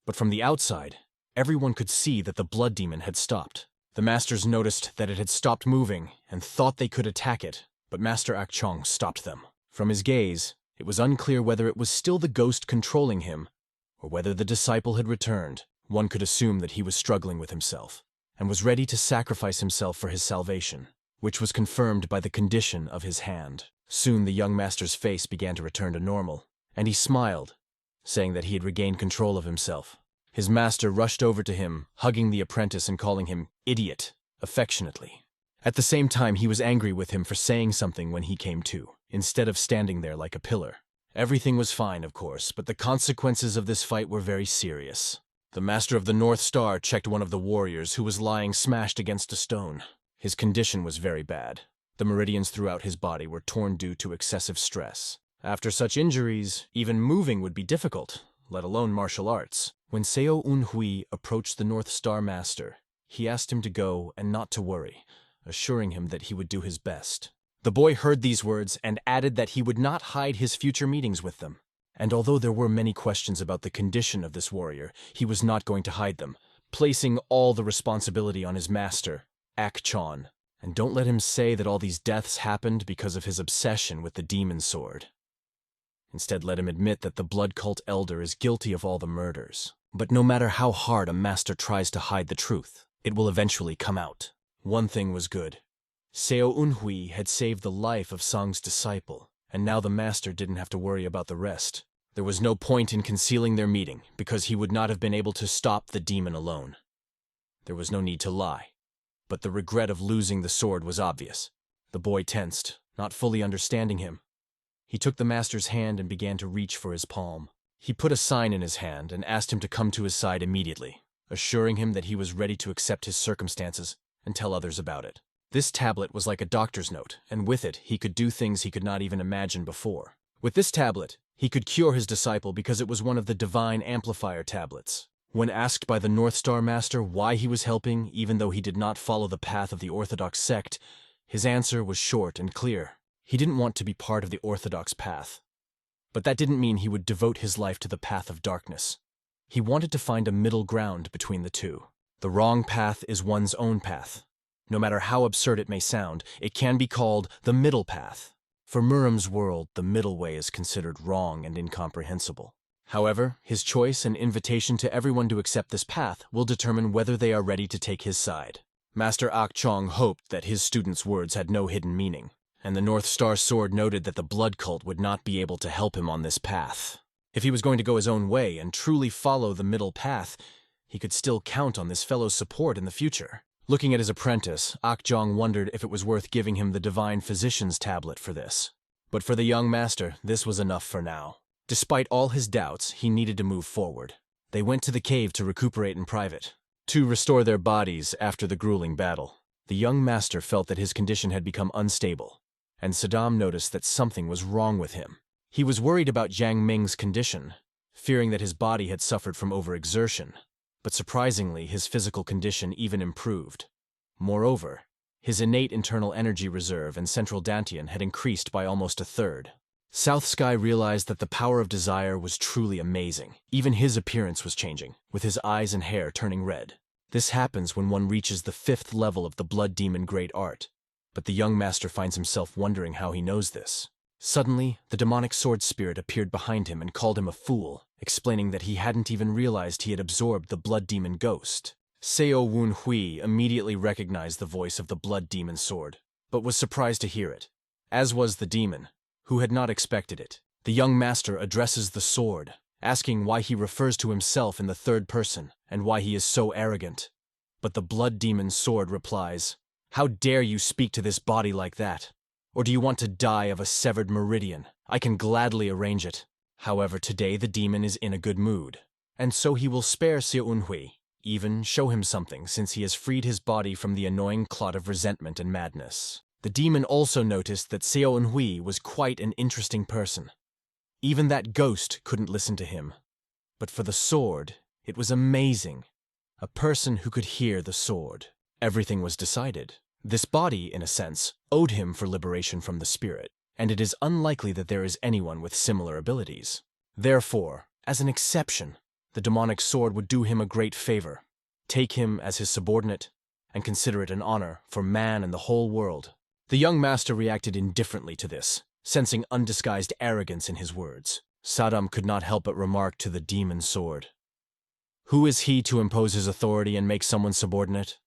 but from the outside, everyone could see that the blood demon had stopped. The masters noticed that it had stopped moving and thought they could attack it, but Master Ah Chong stopped them. From his gaze, it was unclear whether it was still the ghost controlling him, or whether the disciple had returned. One could assume that he was struggling with himself, and was ready to sacrifice himself for his salvation, which was confirmed by the condition of his hand. Soon the young master's face began to return to normal, and he smiled, saying that he had regained control of himself. His master rushed over to him, hugging the apprentice and calling him idiot affectionately. At the same time, he was angry with him for saying something when he came to, instead of standing there like a pillar. Everything was fine, of course, but the consequences of this fight were very serious. The master of the North Star checked one of the warriors who was lying smashed against a stone. His condition was very bad. The meridians throughout his body were torn due to excessive stress. After such injuries, even moving would be difficult, let alone martial arts. When Seo Unhui approached the North Star Master, he asked him to go and not to worry, assuring him that he would do his best. The boy heard these words and added that he would not hide his future meetings with them. And although there were many questions about the condition of this warrior, he was not going to hide them, placing all the responsibility on his master, ActionToon. And don't let him say that all these deaths happened because of his obsession with the demon sword. Instead, let him admit that the blood cult elder is guilty of all the murders. But no matter how hard a master tries to hide the truth, it will eventually come out. One thing was good. Seo Unhui had saved the life of Sang's disciple, and now the master didn't have to worry about the rest. There was no point in concealing their meeting, because he would not have been able to stop the demon alone. There was no need to lie. But the regret of losing the sword was obvious. The boy tensed, not fully understanding him. He took the master's hand and began to reach for his palm. He put a sign in his hand and asked him to come to his side immediately, assuring him that he was ready to accept his circumstances and tell others about it. This tablet was like a doctor's note, and with it he could do things he could not even imagine before. With this tablet, he could cure his disciple because it was one of the divine amplifier tablets. When asked by the North Star Master why he was helping, even though he did not follow the path of the Orthodox sect, his answer was short and clear. He didn't want to be part of the Orthodox path. But that didn't mean he would devote his life to the path of darkness. He wanted to find a middle ground between the two. The wrong path is one's own path. No matter how absurd it may sound, it can be called the middle path. For Muram's world, the middle way is considered wrong and incomprehensible. However, his choice and invitation to everyone to accept this path will determine whether they are ready to take his side. Master Akchong hoped that his students' words had no hidden meaning, and the North Star Sword noted that the blood cult would not be able to help him on this path. If he was going to go his own way and truly follow the middle path, he could still count on this fellow's support in the future. Looking at his apprentice, Akjong wondered if it was worth giving him the Divine Physician's tablet for this. But for the young master, this was enough for now. Despite all his doubts, he needed to move forward. They went to the cave to recuperate in private, to restore their bodies after the grueling battle. The young master felt that his condition had become unstable, and Saddam noticed that something was wrong with him. He was worried about Jiang Ming's condition, fearing that his body had suffered from overexertion. But surprisingly, his physical condition even improved. Moreover, his innate internal energy reserve and central dantian had increased by almost a third. South Sky realized that the power of desire was truly amazing. Even his appearance was changing, with his eyes and hair turning red. This happens when one reaches the 5th level of the Blood Demon Great Art. But the young master finds himself wondering how he knows this. Suddenly, the demonic sword spirit appeared behind him and called him a fool, explaining that he hadn't even realized he had absorbed the blood demon ghost. Seo Woon Hui immediately recognized the voice of the blood demon sword, but was surprised to hear it, as was the demon, who had not expected it. The young master addresses the sword, asking why he refers to himself in the third person and why he is so arrogant. But the blood demon sword replies, "How dare you speak to this body like that? Or do you want to die of a severed meridian? I can gladly arrange it." However, today the demon is in a good mood, and so he will spare Seo Unhui, even show him something since he has freed his body from the annoying clot of resentment and madness. The demon also noticed that Seo Unhui was quite an interesting person. Even that ghost couldn't listen to him. But for the sword, it was amazing. A person who could hear the sword. Everything was decided. This body, in a sense, owed him for liberation from the spirit, and it is unlikely that there is anyone with similar abilities. Therefore, as an exception, the demonic sword would do him a great favor. Take him as his subordinate, and consider it an honor for man and the whole world. The young master reacted indifferently to this, sensing undisguised arrogance in his words. Saddam could not help but remark to the demon sword, "Who is he to impose his authority and make someone subordinate?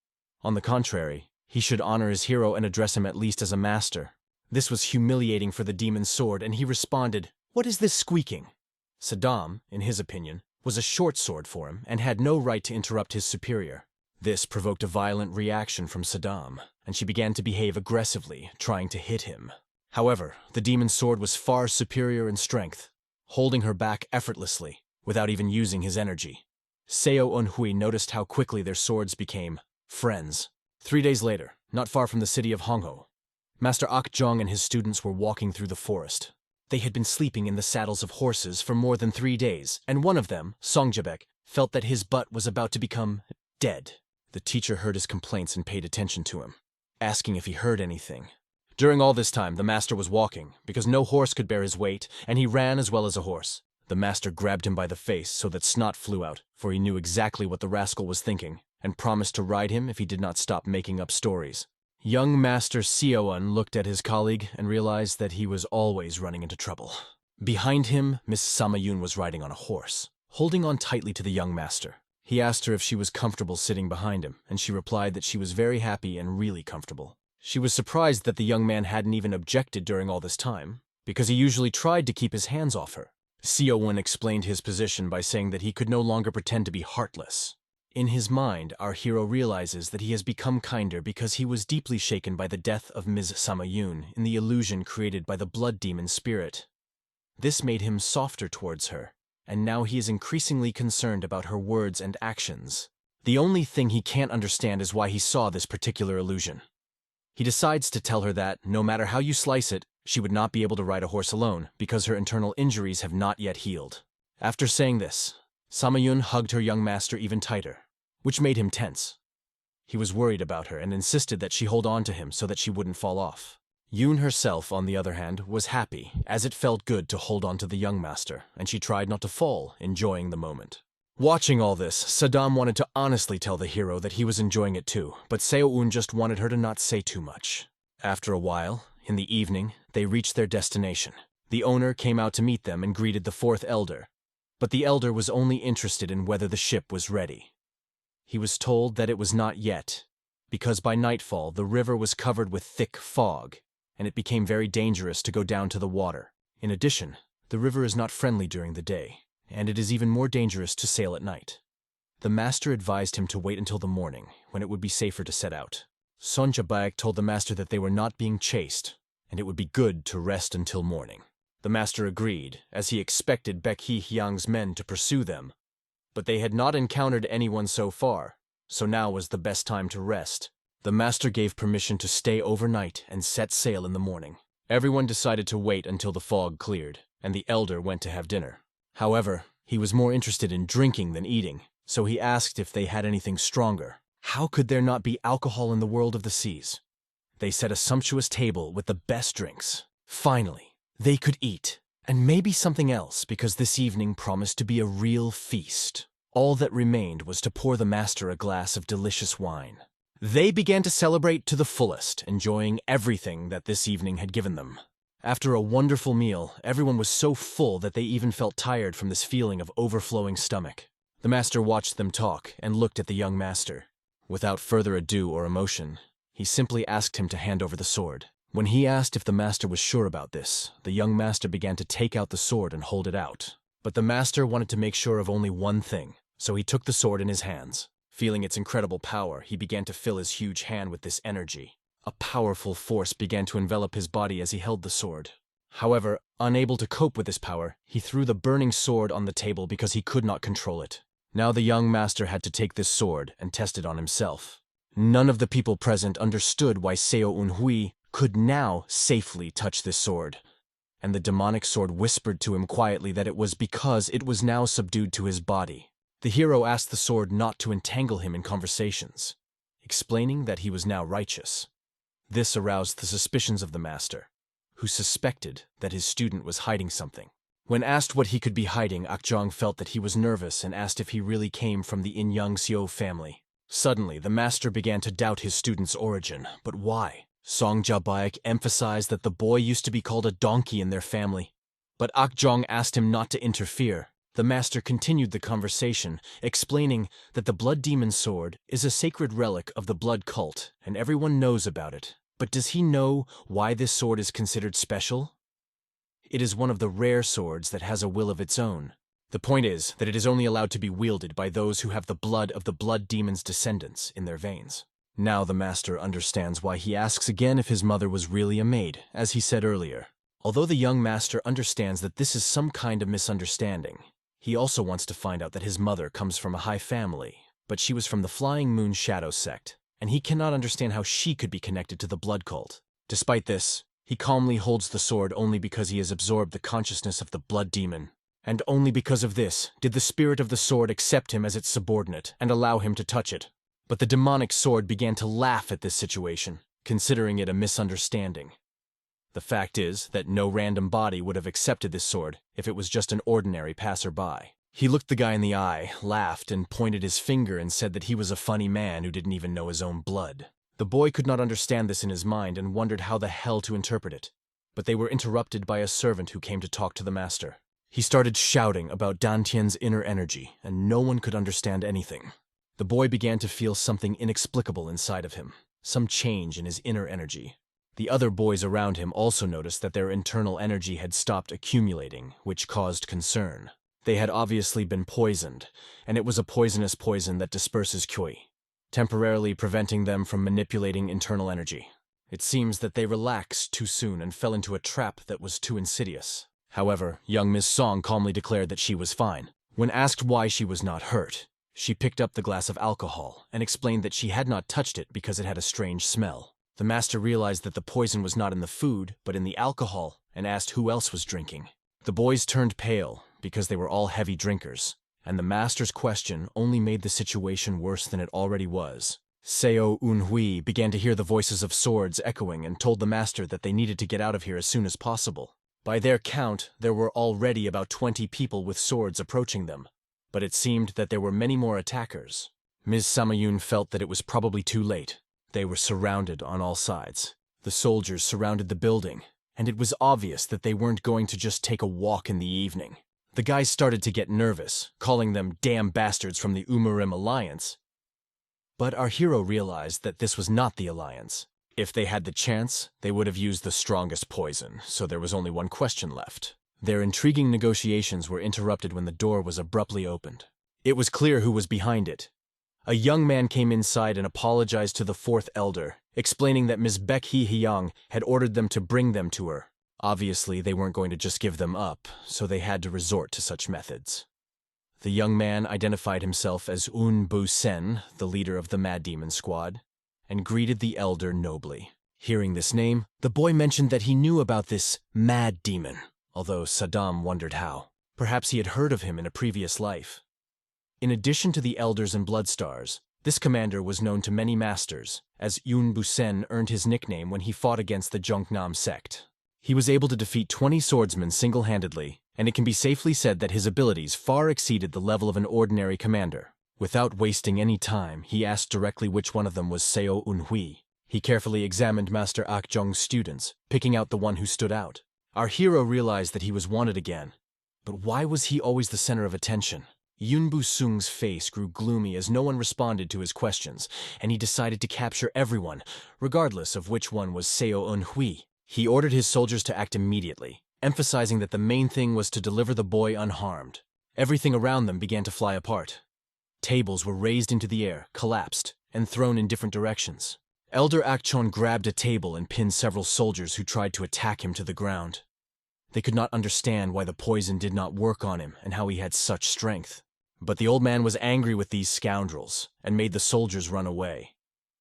On the contrary, he should honor his hero and address him at least as a master." This was humiliating for the demon's sword, and he responded, "What is this squeaking?" Saddam, in his opinion, was a short sword for him and had no right to interrupt his superior. This provoked a violent reaction from Saddam, and she began to behave aggressively, trying to hit him. However, the demon's sword was far superior in strength, holding her back effortlessly, without even using his energy. Seo Unhui noticed how quickly their swords became friends. 3 days later, not far from the city of Hongho, Master Akjong and his students were walking through the forest. They had been sleeping in the saddles of horses for more than 3 days, and one of them, Songjabek, felt that his butt was about to become dead. The teacher heard his complaints and paid attention to him, asking if he heard anything. During all this time, the master was walking, because no horse could bear his weight, and he ran as well as a horse. The master grabbed him by the face so that snot flew out, for he knew exactly what the rascal was thinking, and promised to ride him if he did not stop making up stories. Young Master Seoun looked at his colleague and realized that he was always running into trouble. Behind him, Miss Samayun was riding on a horse, holding on tightly to the young master. He asked her if she was comfortable sitting behind him, and she replied that she was very happy and really comfortable. She was surprised that the young man hadn't even objected during all this time, because he usually tried to keep his hands off her. Seoun explained his position by saying that he could no longer pretend to be heartless. In his mind, our hero realizes that he has become kinder because he was deeply shaken by the death of Ms. Samayun in the illusion created by the blood demon spirit. This made him softer towards her, and now he is increasingly concerned about her words and actions. The only thing he can't understand is why he saw this particular illusion. He decides to tell her that, no matter how you slice it, she would not be able to ride a horse alone because her internal injuries have not yet healed. After saying this, Samayun hugged her young master even tighter, which made him tense. He was worried about her and insisted that she hold on to him so that she wouldn't fall off. Yoon herself, on the other hand, was happy, as it felt good to hold on to the young master, and she tried not to fall, enjoying the moment. Watching all this, Saddam wanted to honestly tell the hero that he was enjoying it too, but Seoun just wanted her to not say too much. After a while, in the evening, they reached their destination. The owner came out to meet them and greeted the fourth elder, but the elder was only interested in whether the ship was ready. He was told that it was not yet, because by nightfall the river was covered with thick fog, and it became very dangerous to go down to the water. In addition, the river is not friendly during the day, and it is even more dangerous to sail at night. The master advised him to wait until the morning, when it would be safer to set out. Songjabek told the master that they were not being chased, and it would be good to rest until morning. The master agreed, as he expected Baekhi Hyang's men to pursue them, but they had not encountered anyone so far, so now was the best time to rest. The master gave permission to stay overnight and set sail in the morning. Everyone decided to wait until the fog cleared, and the elder went to have dinner. However, he was more interested in drinking than eating, so he asked if they had anything stronger. How could there not be alcohol in the world of the seas? They set a sumptuous table with the best drinks. Finally, they could eat, and maybe something else, because this evening promised to be a real feast. All that remained was to pour the master a glass of delicious wine. They began to celebrate to the fullest, enjoying everything that this evening had given them. After a wonderful meal, everyone was so full that they even felt tired from this feeling of overflowing stomach. The master watched them talk and looked at the young master. Without further ado or emotion, he simply asked him to hand over the sword. When he asked if the master was sure about this, the young master began to take out the sword and hold it out. But the master wanted to make sure of only one thing, so he took the sword in his hands. Feeling its incredible power, he began to fill his huge hand with this energy. A powerful force began to envelop his body as he held the sword. However, unable to cope with this power, he threw the burning sword on the table because he could not control it. Now the young master had to take this sword and test it on himself. None of the people present understood why Seo Unhui could now safely touch this sword, and the demonic sword whispered to him quietly that it was because it was now subdued to his body. The hero asked the sword not to entangle him in conversations, explaining that he was now righteous. This aroused the suspicions of the master, who suspected that his student was hiding something. When asked what he could be hiding, Akjong felt that he was nervous and asked if he really came from the In-Young Seo family. Suddenly, the master began to doubt his student's origin, but why? Song Jabaek emphasized that the boy used to be called a donkey in their family, but Akjong asked him not to interfere. The master continued the conversation, explaining that the blood demon sword is a sacred relic of the blood cult, and everyone knows about it. But does he know why this sword is considered special? It is one of the rare swords that has a will of its own. The point is that it is only allowed to be wielded by those who have the blood of the blood demon's descendants in their veins. Now the master understands why he asks again if his mother was really a maid, as he said earlier. Although the young master understands that this is some kind of misunderstanding, he also wants to find out that his mother comes from a high family, but she was from the Flying Moon Shadow sect, and he cannot understand how she could be connected to the blood cult. Despite this, He calmly holds the sword only because he has absorbed the consciousness of the blood demon. And only because of this did the spirit of the sword accept him as its subordinate and allow him to touch it. But the demonic sword began to laugh at this situation, considering it a misunderstanding. The fact is that no random body would have accepted this sword if it was just an ordinary passerby. He looked the guy in the eye, laughed, and pointed his finger and said that he was a funny man who didn't even know his own blood. The boy could not understand this in his mind and wondered how the hell to interpret it. But they were interrupted by a servant who came to talk to the master. He started shouting about Dantian's inner energy, and no one could understand anything. The boy began to feel something inexplicable inside of him, some change in his inner energy. The other boys around him also noticed that their internal energy had stopped accumulating, which caused concern. They had obviously been poisoned, and it was a poisonous poison that disperses Kyoi, temporarily preventing them from manipulating internal energy. It seems that they relaxed too soon and fell into a trap that was too insidious. However, young Miss Song calmly declared that she was fine. When asked why she was not hurt, she picked up the glass of alcohol and explained that she had not touched it because it had a strange smell. The master realized that the poison was not in the food, but in the alcohol, and asked who else was drinking. The boys turned pale because they were all heavy drinkers, and the master's question only made the situation worse than it already was. Seo Unhui began to hear the voices of swords echoing and told the master that they needed to get out of here as soon as possible. By their count, there were already about 20 people with swords approaching them, but it seemed that there were many more attackers. Ms. Samayun felt that it was probably too late. They were surrounded on all sides. The soldiers surrounded the building, and it was obvious that they weren't going to just take a walk in the evening. The guys started to get nervous, calling them damn bastards from the Umarim Alliance. But our hero realized that this was not the Alliance. If they had the chance, they would have used the strongest poison, so there was only one question left. Their intriguing negotiations were interrupted when the door was abruptly opened. It was clear who was behind it. A young man came inside and apologized to the fourth elder, explaining that Ms. Baek Hee-hyung had ordered them to bring them to her. Obviously, they weren't going to just give them up, so they had to resort to such methods. The young man identified himself as Un Bu-sen, the leader of the Mad Demon Squad, and greeted the elder nobly. Hearing this name, the boy mentioned that he knew about this Mad Demon, although Saddam wondered how. Perhaps he had heard of him in a previous life. In addition to the elders and bloodstars, this commander was known to many masters, as Yun Bu-sen earned his nickname when he fought against the Jongnam sect. He was able to defeat 20 swordsmen single-handedly, and it can be safely said that his abilities far exceeded the level of an ordinary commander. Without wasting any time, he asked directly which one of them was Seo Unhui. He carefully examined Master Ak Jong's students, picking out the one who stood out. Our hero realized that he was wanted again. But why was he always the center of attention? Yun Bu-sung's face grew gloomy as no one responded to his questions, and he decided to capture everyone, regardless of which one was Seo Unhui. He ordered his soldiers to act immediately, emphasizing that the main thing was to deliver the boy unharmed. Everything around them began to fly apart. Tables were raised into the air, collapsed, and thrown in different directions. Elder Akchon grabbed a table and pinned several soldiers who tried to attack him to the ground. They could not understand why the poison did not work on him and how he had such strength. But the old man was angry with these scoundrels and made the soldiers run away.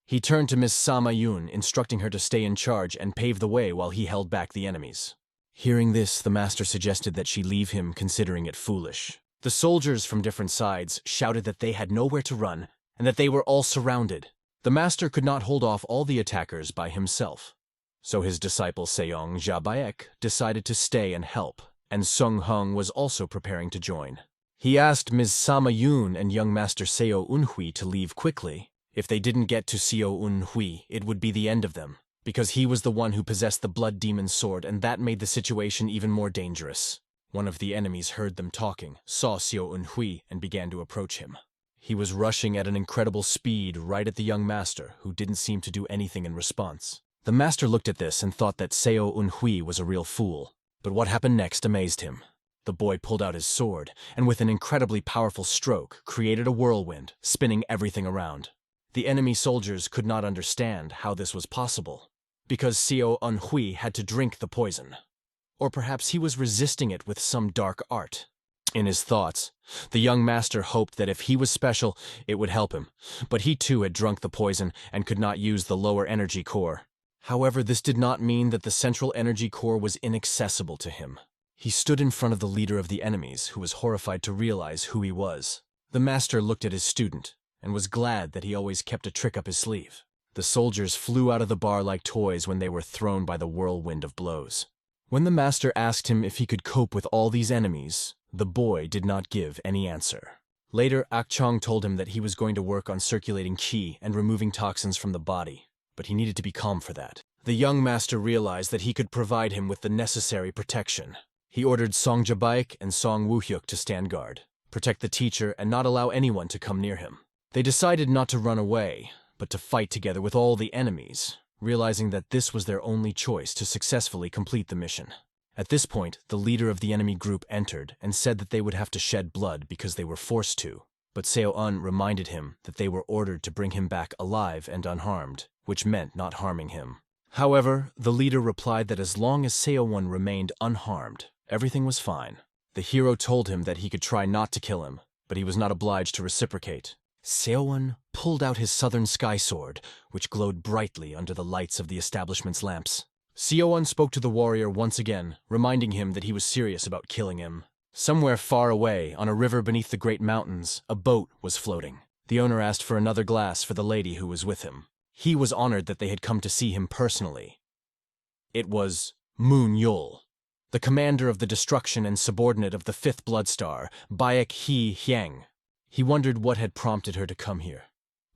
He turned to Miss Samayun, instructing her to stay in charge and pave the way while he held back the enemies. Hearing this, the master suggested that she leave him, considering it foolish. The soldiers from different sides shouted that they had nowhere to run and that they were all surrounded. The master could not hold off all the attackers by himself. So his disciple Seong Jabaek decided to stay and help, and Sung Hung was also preparing to join. He asked Ms. Samayun and young Master Seo Unhui to leave quickly. If they didn't get to Seo Unhui, it would be the end of them, because he was the one who possessed the blood demon sword, and that made the situation even more dangerous. One of the enemies heard them talking, saw Seo Unhui, and began to approach him. He was rushing at an incredible speed right at the young master, who didn't seem to do anything in response. The master looked at this and thought that Seo Unhui was a real fool. But what happened next amazed him. The boy pulled out his sword, and with an incredibly powerful stroke, created a whirlwind, spinning everything around. The enemy soldiers could not understand how this was possible, because Seo Unhui had to drink the poison. Or perhaps he was resisting it with some dark art. In his thoughts, the young master hoped that if he was special, it would help him, but he too had drunk the poison and could not use the lower energy core. However, this did not mean that the central energy core was inaccessible to him. He stood in front of the leader of the enemies, who was horrified to realize who he was. The master looked at his student, and was glad that he always kept a trick up his sleeve. The soldiers flew out of the bar like toys when they were thrown by the whirlwind of blows. When the master asked him if he could cope with all these enemies, the boy did not give any answer. Later, Akchong told him that he was going to work on circulating qi and removing toxins from the body, but he needed to be calm for that. The young master realized that he could provide him with the necessary protection. He ordered Song Jabaik and Song Woohyuk to stand guard, protect the teacher, and not allow anyone to come near him. They decided not to run away, but to fight together with all the enemies, realizing that this was their only choice to successfully complete the mission. At this point, the leader of the enemy group entered and said that they would have to shed blood because they were forced to, but Seo-un reminded him that they were ordered to bring him back alive and unharmed, which meant not harming him. However, the leader replied that as long as Seo-un remained unharmed, everything was fine. The hero told him that he could try not to kill him, but he was not obliged to reciprocate. Seo-un pulled out his southern sky sword, which glowed brightly under the lights of the establishment's lamps. Seo-un spoke to the warrior once again, reminding him that he was serious about killing him. Somewhere far away, on a river beneath the great mountains, a boat was floating. The owner asked for another glass for the lady who was with him. He was honored that they had come to see him personally. It was Moon Yul, the commander of the destruction and subordinate of the 5th Blood Star, Baek Hee Hyang. He wondered what had prompted her to come here,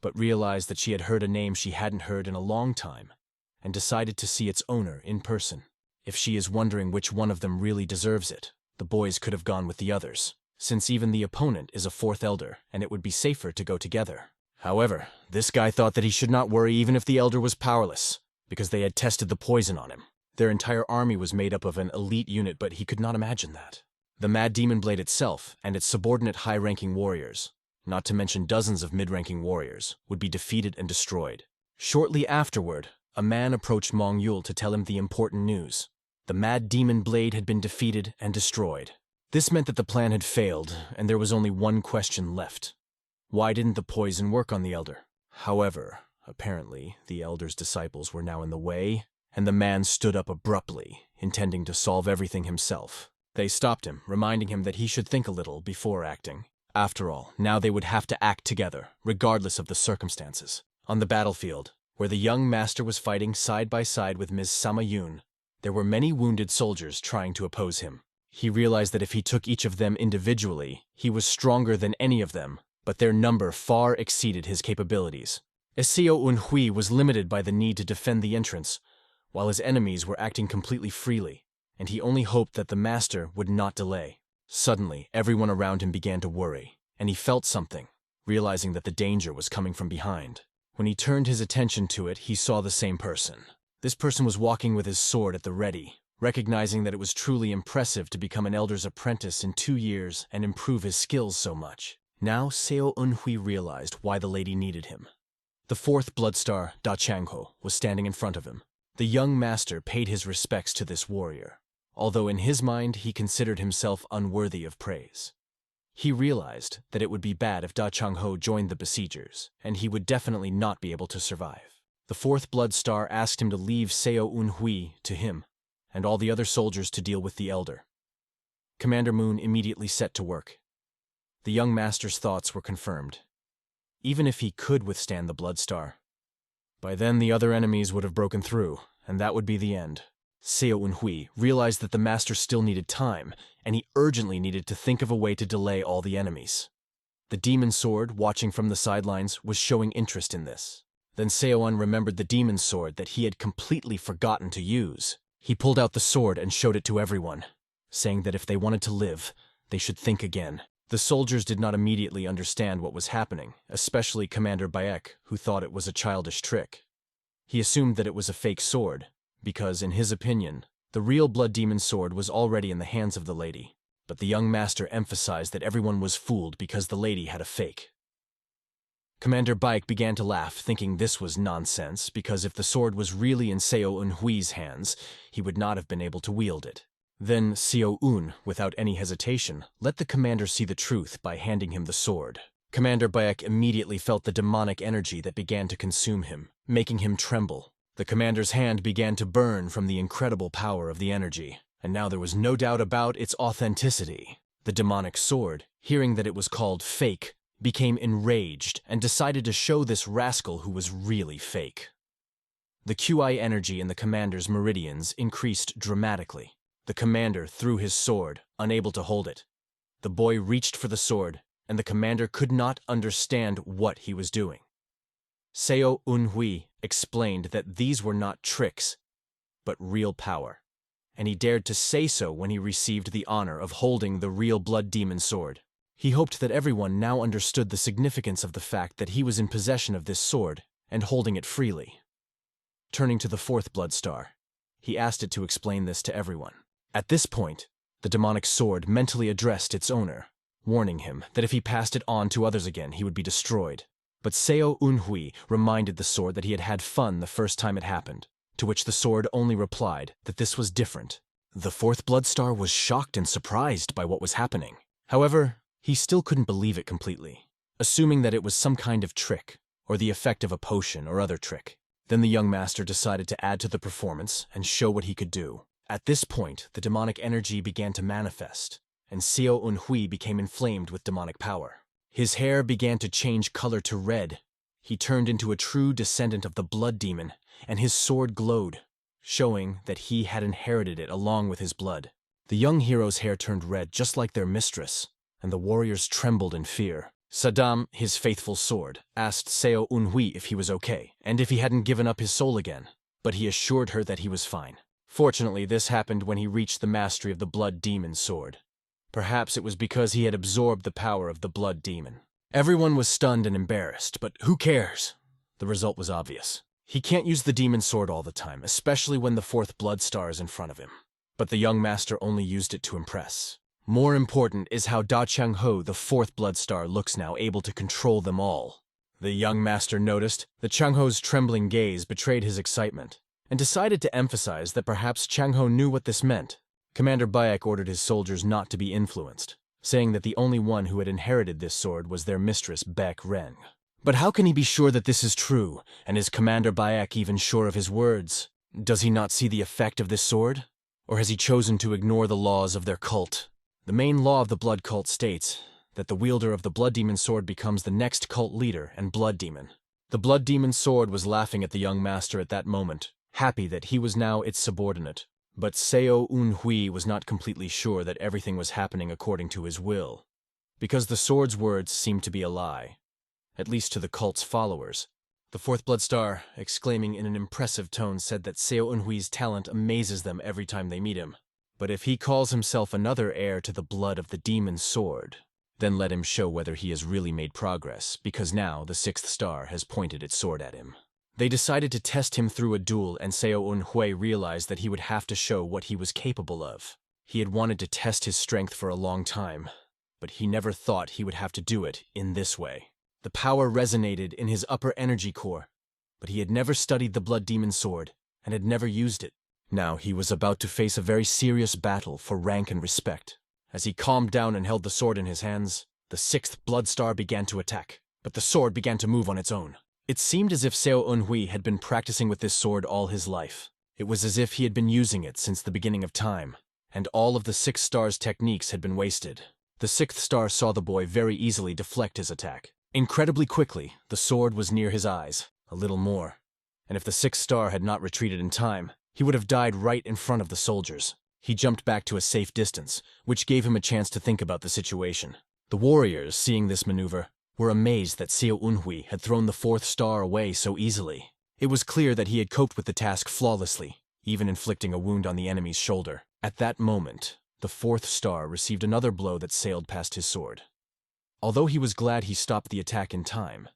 but realized that she had heard a name she hadn't heard in a long time, and decided to see its owner in person. If she is wondering which one of them really deserves it, the boys could have gone with the others, since even the opponent is a 4th elder, and it would be safer to go together. However, this guy thought that he should not worry even if the elder was powerless, because they had tested the poison on him. Their entire army was made up of an elite unit, but he could not imagine that. The Mad Demon Blade itself and its subordinate high-ranking warriors, not to mention dozens of mid-ranking warriors, would be defeated and destroyed. Shortly afterward, a man approached Mong Yul to tell him the important news. The Mad Demon Blade had been defeated and destroyed. This meant that the plan had failed, and there was only one question left. Why didn't the poison work on the elder? However, apparently, the elder's disciples were now in the way, and the man stood up abruptly, intending to solve everything himself. They stopped him, reminding him that he should think a little before acting. After all, now they would have to act together, regardless of the circumstances. On the battlefield, where the young master was fighting side by side with Ms. Sama-Yoon, there were many wounded soldiers trying to oppose him. He realized that if he took each of them individually, he was stronger than any of them, but their number far exceeded his capabilities. Seo-un Hui was limited by the need to defend the entrance, while his enemies were acting completely freely, and he only hoped that the master would not delay. Suddenly, everyone around him began to worry, and he felt something, realizing that the danger was coming from behind. When he turned his attention to it, he saw the same person. This person was walking with his sword at the ready, recognizing that it was truly impressive to become an elder's apprentice in 2 years and improve his skills so much. Now Seo-un Hui realized why the lady needed him. The 4th Blood Star, Da Changho, was standing in front of him. The young master paid his respects to this warrior, although in his mind he considered himself unworthy of praise. He realized that it would be bad if Da Changho joined the besiegers, and he would definitely not be able to survive. The 4th Blood Star asked him to leave Seo-un Hui to him, and all the other soldiers to deal with the elder. Commander Moon immediately set to work. The young master's thoughts were confirmed. Even if he could withstand the Blood Star, by then the other enemies would have broken through, and that would be the end. Seo-un Hui realized that the master still needed time, and he urgently needed to think of a way to delay all the enemies. The demon sword, watching from the sidelines, was showing interest in this. Then Seo-un remembered the demon sword that he had completely forgotten to use. He pulled out the sword and showed it to everyone, saying that if they wanted to live, they should think again. The soldiers did not immediately understand what was happening, especially Commander Baek, who thought it was a childish trick. He assumed that it was a fake sword, because, in his opinion, the real Blood Demon sword was already in the hands of the lady. But the young master emphasized that everyone was fooled because the lady had a fake. Commander Baek began to laugh, thinking this was nonsense, because if the sword was really in Seo-un Hui's hands, he would not have been able to wield it. Then Seo-un, without any hesitation, let the commander see the truth by handing him the sword. Commander Baek immediately felt the demonic energy that began to consume him, making him tremble. The commander's hand began to burn from the incredible power of the energy, and now there was no doubt about its authenticity. The demonic sword, hearing that it was called fake, became enraged and decided to show this rascal who was really fake. The QI energy in the commander's meridians increased dramatically. The commander threw his sword, unable to hold it. The boy reached for the sword, and the commander could not understand what he was doing. Seo Unhui explained that these were not tricks, but real power, and he dared to say so when he received the honor of holding the real blood demon sword. He hoped that everyone now understood the significance of the fact that he was in possession of this sword and holding it freely. Turning to the fourth blood star, he asked it to explain this to everyone. At this point, the demonic sword mentally addressed its owner, warning him that if he passed it on to others again, he would be destroyed. But Seo Unhui reminded the sword that he had had fun the first time it happened, to which the sword only replied that this was different. The fourth blood star was shocked and surprised by what was happening. However, he still couldn't believe it completely, assuming that it was some kind of trick, or the effect of a potion or other trick. Then the young master decided to add to the performance and show what he could do. At this point, the demonic energy began to manifest, and Seo Unhui became inflamed with demonic power. His hair began to change color to red. He turned into a true descendant of the blood demon, and his sword glowed, showing that he had inherited it along with his blood. The young hero's hair turned red just like their mistress, and the warriors trembled in fear. Saddam, his faithful sword, asked Seo Unhui if he was okay, and if he hadn't given up his soul again, but he assured her that he was fine. Fortunately, this happened when he reached the mastery of the blood demon sword. Perhaps it was because he had absorbed the power of the blood demon. Everyone was stunned and embarrassed, but who cares? The result was obvious. He can't use the demon sword all the time, especially when the fourth blood star is in front of him. But the young master only used it to impress. More important is how Da Changho, the fourth blood star, looks now, able to control them all. The young master noticed that Changho's trembling gaze betrayed his excitement, and decided to emphasize that perhaps Changho knew what this meant. Commander Bayek ordered his soldiers not to be influenced, saying that the only one who had inherited this sword was their mistress, Baek Reng. But how can he be sure that this is true, and is Commander Bayek even sure of his words? Does he not see the effect of this sword? Or has he chosen to ignore the laws of their cult? The main law of the blood cult states that the wielder of the blood demon sword becomes the next cult leader and blood demon. The blood demon sword was laughing at the young master at that moment, happy that he was now its subordinate. But Seo Unhui was not completely sure that everything was happening according to his will, because the sword's words seemed to be a lie, at least to the cult's followers. The fourth blood star, exclaiming in an impressive tone, said that Seo Unhui's talent amazes them every time they meet him. But if he calls himself another heir to the blood of the demon sword, then let him show whether he has really made progress, because now the sixth star has pointed its sword at him. They decided to test him through a duel, and Seo Unhui realized that he would have to show what he was capable of. He had wanted to test his strength for a long time, but he never thought he would have to do it in this way. The power resonated in his upper energy core, but he had never studied the blood demon sword and had never used it. Now he was about to face a very serious battle for rank and respect. As he calmed down and held the sword in his hands, the sixth blood star began to attack, but the sword began to move on its own. It seemed as if Seo Unhui had been practicing with this sword all his life. It was as if he had been using it since the beginning of time, and all of the sixth star's techniques had been wasted. The sixth star saw the boy very easily deflect his attack. Incredibly quickly, the sword was near his eyes, a little more, and if the sixth star had not retreated in time, he would have died right in front of the soldiers. He jumped back to a safe distance, which gave him a chance to think about the situation. The warriors, seeing this maneuver, were amazed that Seo Unhui had thrown the fourth star away so easily. It was clear that he had coped with the task flawlessly, even inflicting a wound on the enemy's shoulder. At that moment, the fourth star received another blow that sailed past his sword. Although he was glad he stopped the attack in time,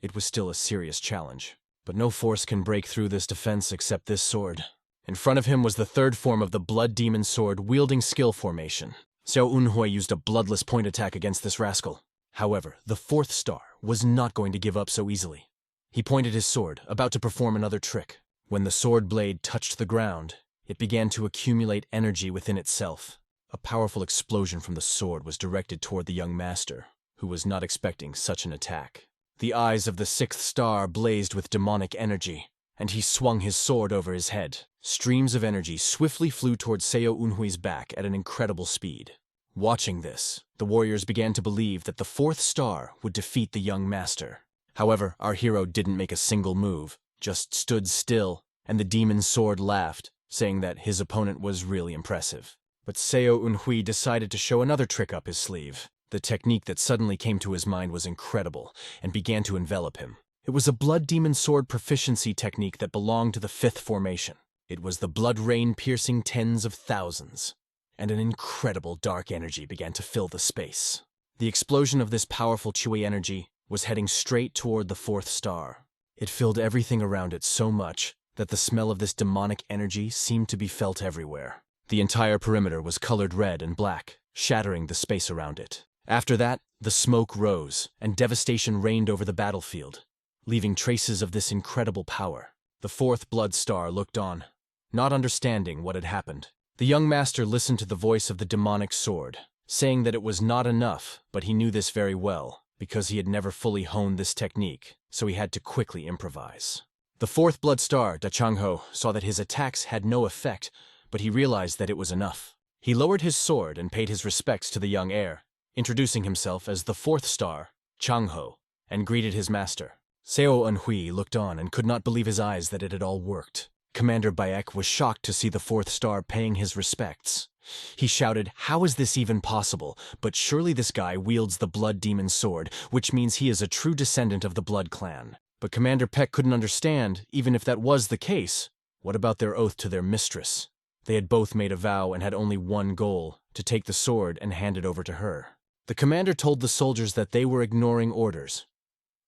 it was still a serious challenge. But no force can break through this defense except this sword. In front of him was the third form of the blood demon sword, wielding skill formation. Seo Unhui used a bloodless point attack against this rascal. However, the fourth star was not going to give up so easily. He pointed his sword, about to perform another trick. When the sword blade touched the ground, it began to accumulate energy within itself. A powerful explosion from the sword was directed toward the young master, who was not expecting such an attack. The eyes of the sixth star blazed with demonic energy. and he swung his sword over his head. Streams of energy swiftly flew towards Seo Unhui's back at an incredible speed. Watching this, the warriors began to believe that the fourth star would defeat the young master. However, our hero didn't make a single move, just stood still, and the demon's sword laughed, saying that his opponent was really impressive. But Seo Unhui decided to show another trick up his sleeve. The technique that suddenly came to his mind was incredible, and began to envelop him. It was a blood demon sword proficiency technique that belonged to the fifth formation. It was the blood rain piercing tens of thousands, and an incredible dark energy began to fill the space. The explosion of this powerful Chui energy was heading straight toward the fourth star. It filled everything around it so much that the smell of this demonic energy seemed to be felt everywhere. The entire perimeter was colored red and black, shattering the space around it. After that, the smoke rose, and devastation reigned over the battlefield, leaving traces of this incredible power. The fourth blood star looked on, not understanding what had happened. The young master listened to the voice of the demonic sword, saying that it was not enough, but he knew this very well, because he had never fully honed this technique, so he had to quickly improvise. The fourth blood star, Da Changho, saw that his attacks had no effect, but he realized that it was enough. He lowered his sword and paid his respects to the young heir, introducing himself as the fourth star, Changho, and greeted his master. Seo Unhui looked on and could not believe his eyes that it had all worked. Commander Bayek was shocked to see the fourth star paying his respects. He shouted, "How is this even possible? But surely this guy wields the blood demon sword, which means he is a true descendant of the blood clan." But Commander Peck couldn't understand, even if that was the case. What about their oath to their mistress? They had both made a vow and had only one goal, to take the sword and hand it over to her. The commander told the soldiers that they were ignoring orders.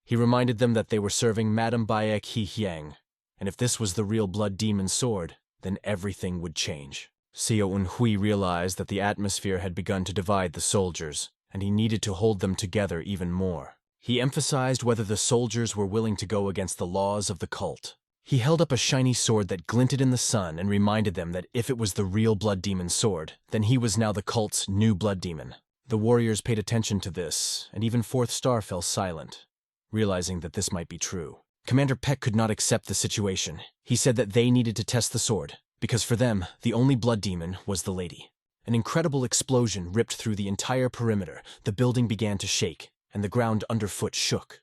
He reminded them that they were serving Madame Bayek He Hyang, and if this was the real blood demon sword, then everything would change. Seo Unhui realized that the atmosphere had begun to divide the soldiers, and he needed to hold them together even more. He emphasized whether the soldiers were willing to go against the laws of the cult. He held up a shiny sword that glinted in the sun and reminded them that if it was the real blood demon sword, then he was now the cult's new blood demon. The warriors paid attention to this, and even Fourth Star fell silent, realizing that this might be true. Commander Peck could not accept the situation. He said that they needed to test the sword, because for them, the only blood demon was the lady. An incredible explosion ripped through the entire perimeter. The building began to shake, and the ground underfoot shook,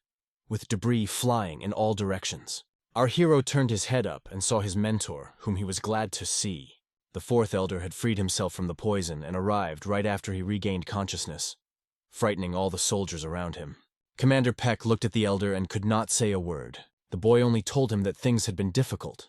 with debris flying in all directions. Our hero turned his head up and saw his mentor, whom he was glad to see. The fourth elder had freed himself from the poison and arrived right after he regained consciousness, frightening all the soldiers around him. Commander Peck looked at the elder and could not say a word. The boy only told him that things had been difficult.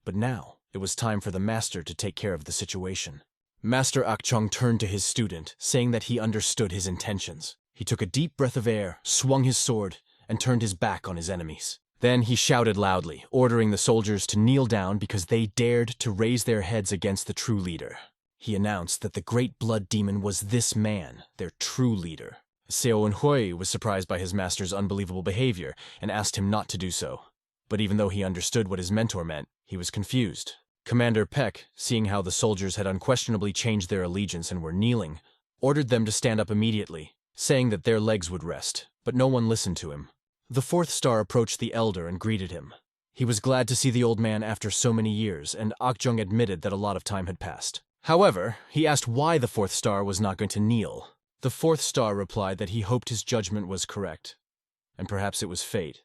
But now, it was time for the master to take care of the situation. Master Akchong turned to his student, saying that he understood his intentions. He took a deep breath of air, swung his sword, and turned his back on his enemies. Then he shouted loudly, ordering the soldiers to kneel down because they dared to raise their heads against the true leader. He announced that the great blood demon was this man, their true leader. Seo Unhui was surprised by his master's unbelievable behavior and asked him not to do so. But even though he understood what his mentor meant, he was confused. Commander Peck, seeing how the soldiers had unquestionably changed their allegiance and were kneeling, ordered them to stand up immediately, saying that their legs would rest, but no one listened to him. The fourth star approached the elder and greeted him. He was glad to see the old man after so many years, and Akjong admitted that a lot of time had passed. However, he asked why the fourth star was not going to kneel. The fourth star replied that he hoped his judgment was correct, and perhaps it was fate.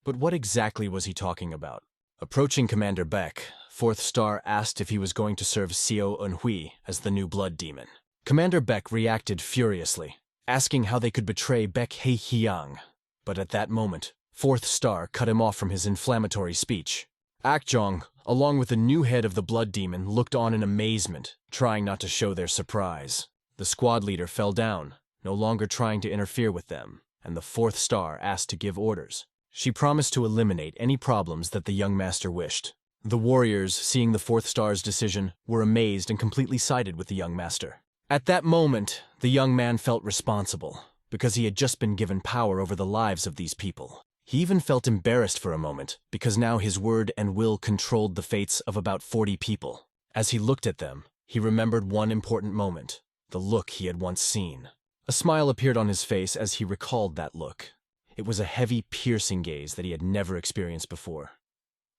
But what exactly was he talking about? Approaching Commander Beck, fourth star asked if he was going to serve Seo Unhui as the new blood demon. Commander Beck reacted furiously, asking how they could betray Beck He Hyang. But at that moment, fourth star cut him off from his inflammatory speech. Akjong, along with the new head of the blood demon, looked on in amazement, trying not to show their surprise. The squad leader fell down, no longer trying to interfere with them, and the fourth star asked to give orders. She promised to eliminate any problems that the young master wished. The warriors, seeing the fourth star's decision, were amazed and completely sided with the young master. At that moment, the young man felt responsible, because he had just been given power over the lives of these people. He even felt embarrassed for a moment, because now his word and will controlled the fates of about 40 people. As he looked at them, he remembered one important moment, the look he had once seen. A smile appeared on his face as he recalled that look. It was a heavy, piercing gaze that he had never experienced before.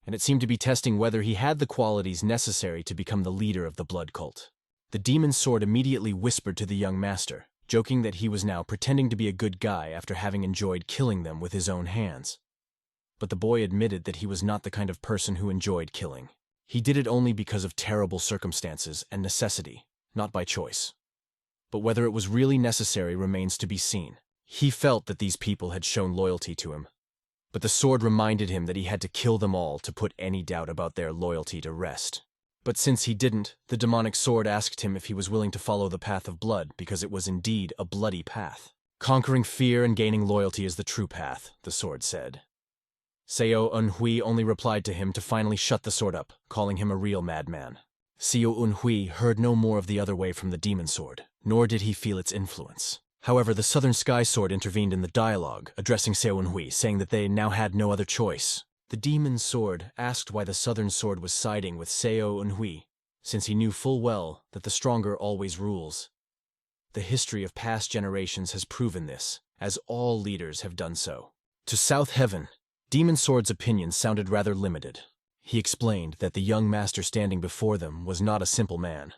and it seemed to be testing whether he had the qualities necessary to become the leader of the blood cult. The demon sword immediately whispered to the young master, joking that he was now pretending to be a good guy after having enjoyed killing them with his own hands. But the boy admitted that he was not the kind of person who enjoyed killing. He did it only because of terrible circumstances and necessity, not by choice. But whether it was really necessary remains to be seen. He felt that these people had shown loyalty to him, but the sword reminded him that he had to kill them all to put any doubt about their loyalty to rest. But since he didn't, the demonic sword asked him if he was willing to follow the path of blood because it was indeed a bloody path. Conquering fear and gaining loyalty is the true path, the sword said. Seo Unhui only replied to him to finally shut the sword up, calling him a real madman. Seo Unhui heard no more of the other way from the demon sword, nor did he feel its influence. However, the Southern Sky Sword intervened in the dialogue, addressing Seo Unhui, saying that they now had no other choice. The demon sword asked why the Southern Sword was siding with Seo Unhui, since he knew full well that the stronger always rules. The history of past generations has proven this, as all leaders have done so. To South Heaven, Demon Sword's opinion sounded rather limited. He explained that the young master standing before them was not a simple man.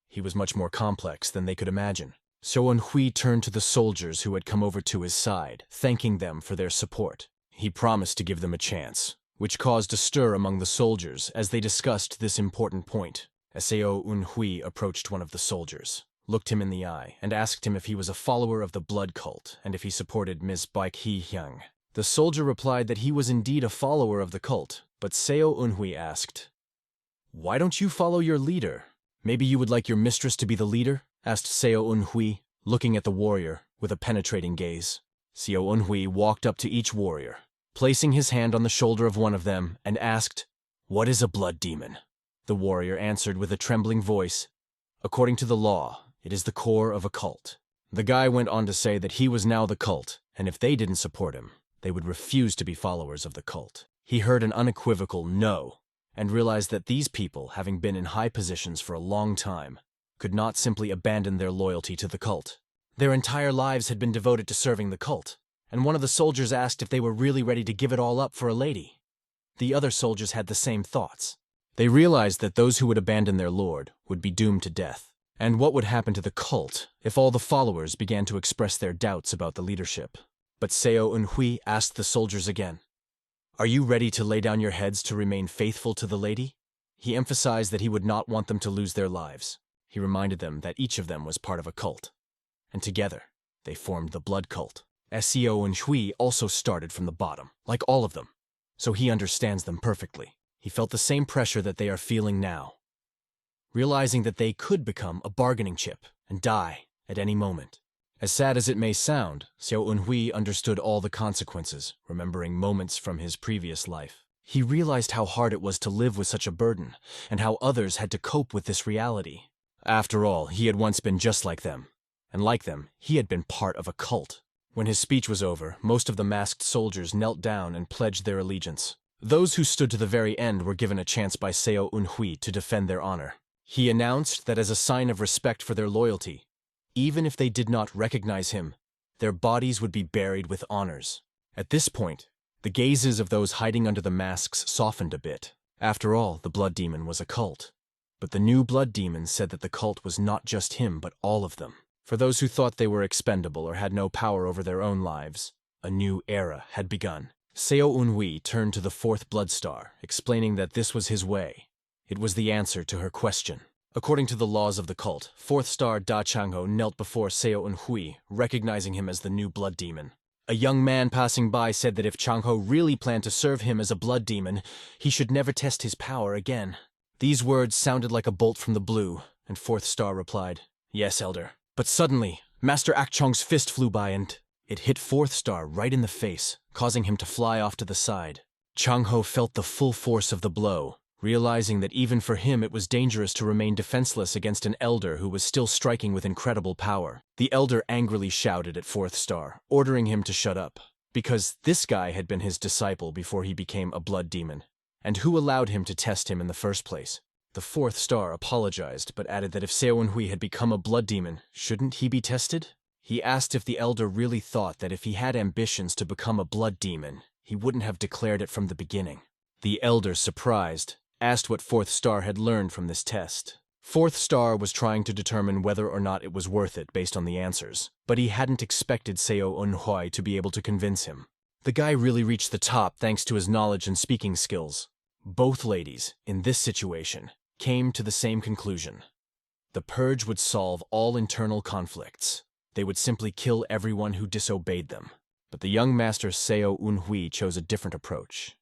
He was much more complex than they could imagine. So Unhui turned to the soldiers who had come over to his side, thanking them for their support. He promised to give them a chance, which caused a stir among the soldiers as they discussed this important point. Seo Unhui approached one of the soldiers, looked him in the eye, and asked him if he was a follower of the blood cult and if he supported Ms. Baek Hee-hyung. The soldier replied that he was indeed a follower of the cult, but Seo Unhui asked, "Why don't you follow your leader? Maybe you would like your mistress to be the leader?" asked Seo Unhui, looking at the warrior with a penetrating gaze. Seo Unhui walked up to each warrior, placing his hand on the shoulder of one of them, and asked, "What is a blood demon?" The warrior answered with a trembling voice, "According to the law, it is the core of a cult." The guy went on to say that he was now the cult, and if they didn't support him, they would refuse to be followers of the cult. He heard an unequivocal no, and realized that these people, having been in high positions for a long time, could not simply abandon their loyalty to the cult. Their entire lives had been devoted to serving the cult, and one of the soldiers asked if they were really ready to give it all up for a lady. The other soldiers had the same thoughts. They realized that those who would abandon their lord would be doomed to death. And what would happen to the cult if all the followers began to express their doubts about the leadership? But Seo Unhui asked the soldiers again, "Are you ready to lay down your heads to remain faithful to the lady?" He emphasized that he would not want them to lose their lives. He reminded them that each of them was part of a cult, and together they formed the blood cult. Seo Unhui also started from the bottom, like all of them, so he understands them perfectly. He felt the same pressure that they are feeling now, realizing that they could become a bargaining chip and die at any moment. As sad as it may sound, Seo Unhui understood all the consequences, remembering moments from his previous life. He realized how hard it was to live with such a burden, and how others had to cope with this reality. After all, he had once been just like them, and like them, he had been part of a cult. When his speech was over, most of the masked soldiers knelt down and pledged their allegiance. Those who stood to the very end were given a chance by Seo Unhui to defend their honor. He announced that as a sign of respect for their loyalty, even if they did not recognize him, their bodies would be buried with honors. At this point, the gazes of those hiding under the masks softened a bit. After all, the blood demon was a cult. But the new blood demon said that the cult was not just him, but all of them. For those who thought they were expendable or had no power over their own lives, a new era had begun. Seo Unhui turned to the fourth blood star, explaining that this was his way. It was the answer to her question. According to the laws of the cult, fourth star Da Changho knelt before Seo Unhui, recognizing him as the new blood demon. A young man passing by said that if Changho really planned to serve him as a blood demon, he should never test his power again. These words sounded like a bolt from the blue, and fourth star replied, "Yes, elder." But suddenly, Master Akchong's fist flew by and it hit fourth star right in the face, causing him to fly off to the side. Changho felt the full force of the blow, realizing that even for him it was dangerous to remain defenseless against an elder who was still striking with incredible power. The elder angrily shouted at fourth star, ordering him to shut up, because this guy had been his disciple before he became a blood demon, and who allowed him to test him in the first place? The fourth star apologized, but added that if Seo Unhui had become a blood demon, shouldn't he be tested? He asked if the elder really thought that if he had ambitions to become a blood demon, he wouldn't have declared it from the beginning. The elder, surprised, asked what Fourth Star had learned from this test. Fourth Star was trying to determine whether or not it was worth it based on the answers, but he hadn't expected Seo Eunhui to be able to convince him. The guy really reached the top thanks to his knowledge and speaking skills. Both ladies, in this situation, came to the same conclusion. The purge would solve all internal conflicts. They would simply kill everyone who disobeyed them. But the young master Seo Eunhui chose a different approach.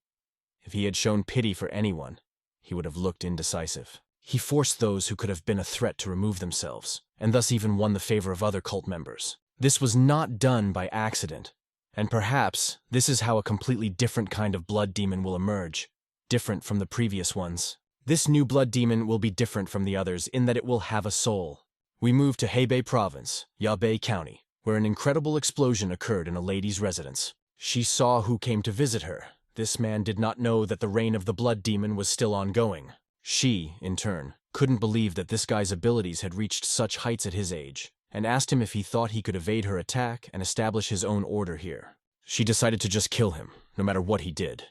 If he had shown pity for anyone, he would have looked indecisive. He forced those who could have been a threat to remove themselves, and thus even won the favor of other cult members. This was not done by accident, and perhaps this is how a completely different kind of blood demon will emerge, different from the previous ones. This new blood demon will be different from the others in that it will have a soul. We moved to Hebei Province, Yabei County, where an incredible explosion occurred in a lady's residence. She saw who came to visit her. This man did not know that the reign of the blood demon was still ongoing. She, in turn, couldn't believe that this guy's abilities had reached such heights at his age, and asked him if he thought he could evade her attack and establish his own order here. She decided to just kill him, no matter what he did.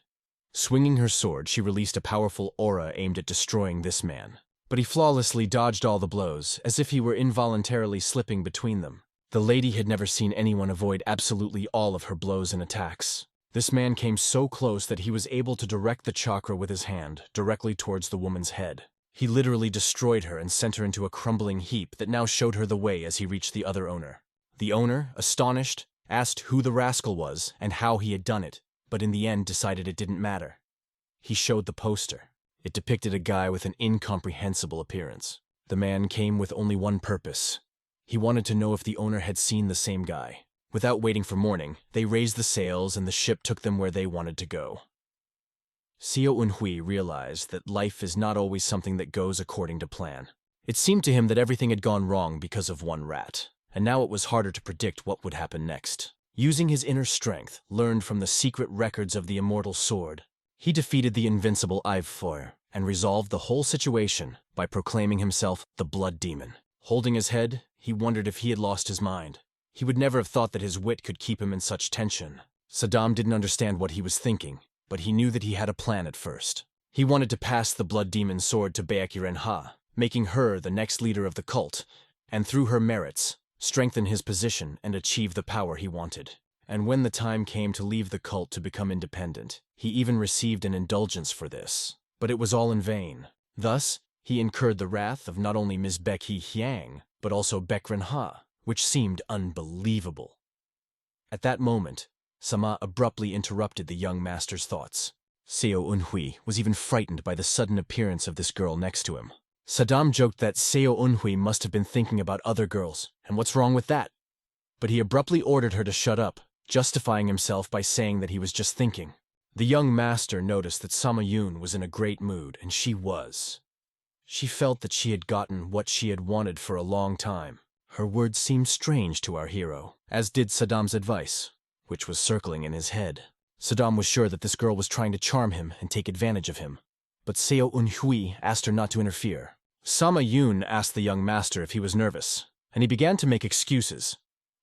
Swinging her sword, she released a powerful aura aimed at destroying this man. But he flawlessly dodged all the blows, as if he were involuntarily slipping between them. The lady had never seen anyone avoid absolutely all of her blows and attacks. This man came so close that he was able to direct the chakra with his hand, directly towards the woman's head. He literally destroyed her and sent her into a crumbling heap that now showed her the way as he reached the other owner. The owner, astonished, asked who the rascal was and how he had done it, but in the end decided it didn't matter. He showed the poster. It depicted a guy with an incomprehensible appearance. The man came with only one purpose. He wanted to know if the owner had seen the same guy. Without waiting for morning, they raised the sails and the ship took them where they wanted to go. Seo Eunhui realized that life is not always something that goes according to plan. It seemed to him that everything had gone wrong because of one rat, and now it was harder to predict what would happen next. Using his inner strength, learned from the secret records of the immortal sword, he defeated the invincible Feuer and resolved the whole situation by proclaiming himself the Blood Demon. Holding his head, he wondered if he had lost his mind. He would never have thought that his wit could keep him in such tension. Saddam didn't understand what he was thinking, but he knew that he had a plan at first. He wanted to pass the Blood Demon's sword to Baekhyun-ha, making her the next leader of the cult, and through her merits, strengthen his position and achieve the power he wanted. And when the time came to leave the cult to become independent, he even received an indulgence for this. But it was all in vain. Thus, he incurred the wrath of not only Ms. Baekhyun, but also Baekhyun-ha, which seemed unbelievable. At that moment, Sama abruptly interrupted the young master's thoughts. Seo Eunhui was even frightened by the sudden appearance of this girl next to him. Saddam joked that Seo Eunhui must have been thinking about other girls, and what's wrong with that? But he abruptly ordered her to shut up, justifying himself by saying that he was just thinking. The young master noticed that Sama Yun was in a great mood, and she was. She felt that she had gotten what she had wanted for a long time. Her words seemed strange to our hero, as did Saddam's advice, which was circling in his head. Saddam was sure that this girl was trying to charm him and take advantage of him, but Seo Eunhui asked her not to interfere. Sama Yun asked the young master if he was nervous, and he began to make excuses,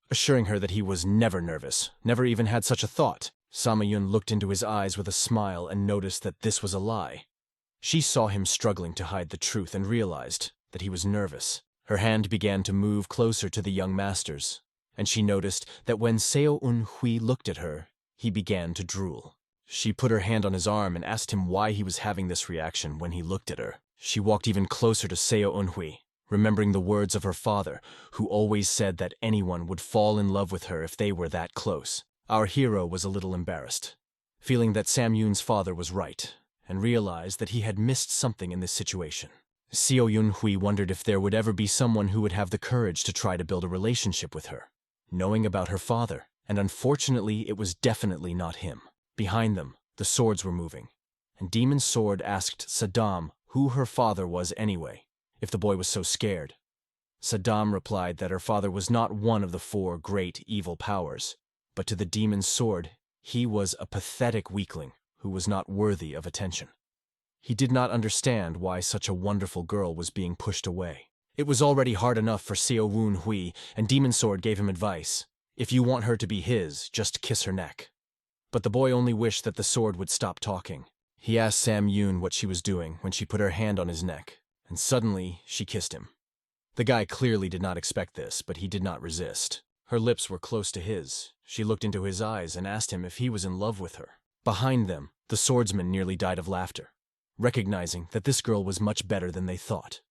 assuring her that he was never nervous, never even had such a thought. Sama Yun looked into his eyes with a smile and noticed that this was a lie. She saw him struggling to hide the truth and realized that he was nervous. Her hand began to move closer to the young master's, and she noticed that when Seo Eunhui looked at her, he began to drool. She put her hand on his arm and asked him why he was having this reaction when he looked at her. She walked even closer to Seo Eunhui, remembering the words of her father, who always said that anyone would fall in love with her if they were that close. Our hero was a little embarrassed, feeling that Sam Yoon's father was right, and realized that he had missed something in this situation. Seo Eunhui wondered if there would ever be someone who would have the courage to try to build a relationship with her, knowing about her father, and unfortunately it was definitely not him. Behind them, the swords were moving, and Demon's Sword asked Saddam who her father was anyway, if the boy was so scared. Saddam replied that her father was not one of the 4 great evil powers, but to the Demon's Sword, he was a pathetic weakling who was not worthy of attention. He did not understand why such a wonderful girl was being pushed away. It was already hard enough for Seo Eunhui, and Demon's Sword gave him advice. If you want her to be his, just kiss her neck. But the boy only wished that the sword would stop talking. He asked Sam Yoon what she was doing when she put her hand on his neck, and suddenly she kissed him. The guy clearly did not expect this, but he did not resist. Her lips were close to his. She looked into his eyes and asked him if he was in love with her. Behind them, the swordsman nearly died of laughter, recognizing that this girl was much better than they thought.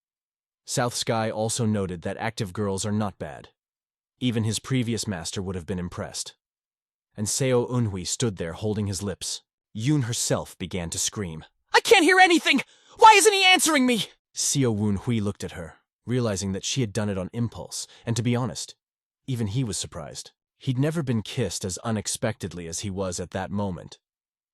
South Sky also noted that active girls are not bad. Even his previous master would have been impressed. And Seo Eunhui stood there holding his lips. Yoon herself began to scream. I can't hear anything! Why isn't he answering me? Seo Eunhui looked at her, realizing that she had done it on impulse, and to be honest, even he was surprised. He'd never been kissed as unexpectedly as he was at that moment,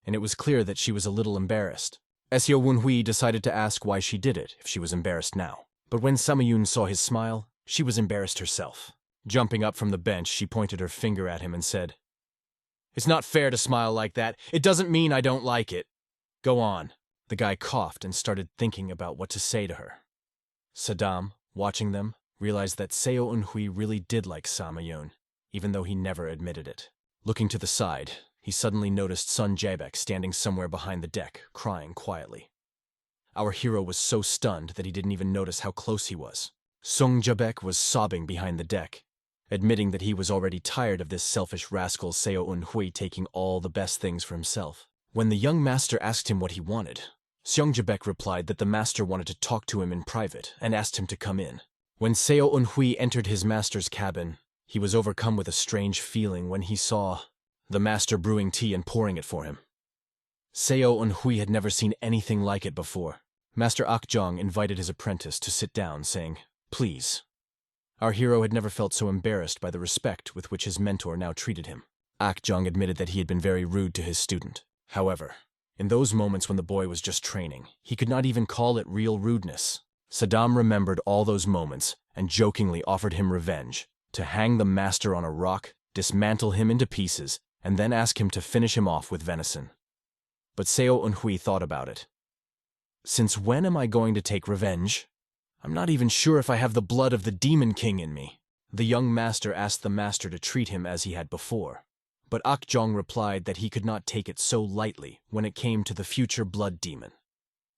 and it was clear that she was a little embarrassed. Seo Eunhui decided to ask why she did it if she was embarrassed now. But when Samayun saw his smile, she was embarrassed herself. Jumping up from the bench, she pointed her finger at him and said, "It's not fair to smile like that. It doesn't mean I don't like it. Go on." The guy coughed and started thinking about what to say to her. Saddam, watching them, realized that Seo Eunhui really did like Samayun, even though he never admitted it. Looking to the side, he suddenly noticed Sun Jaebek standing somewhere behind the deck, crying quietly. Our hero was so stunned that he didn't even notice how close he was. Sung Jaebek was sobbing behind the deck, admitting that he was already tired of this selfish rascal Seo Eunhui taking all the best things for himself. When the young master asked him what he wanted, Sung Jaebek replied that the master wanted to talk to him in private and asked him to come in. When Seo Eunhui entered his master's cabin, he was overcome with a strange feeling when he saw the master brewing tea and pouring it for him. Seo Eunhui had never seen anything like it before. Master Akjong invited his apprentice to sit down, saying, "Please." Our hero had never felt so embarrassed by the respect with which his mentor now treated him. Akjong admitted that he had been very rude to his student. However, in those moments when the boy was just training, he could not even call it real rudeness. Saddam remembered all those moments and jokingly offered him revenge, to hang the master on a rock, dismantle him into pieces, and then ask him to finish him off with venison. But Seo Eunhui thought about it. "Since when am I going to take revenge? I'm not even sure if I have the blood of the Demon King in me." The young master asked the master to treat him as he had before, but Akjong replied that he could not take it so lightly when it came to the future blood demon.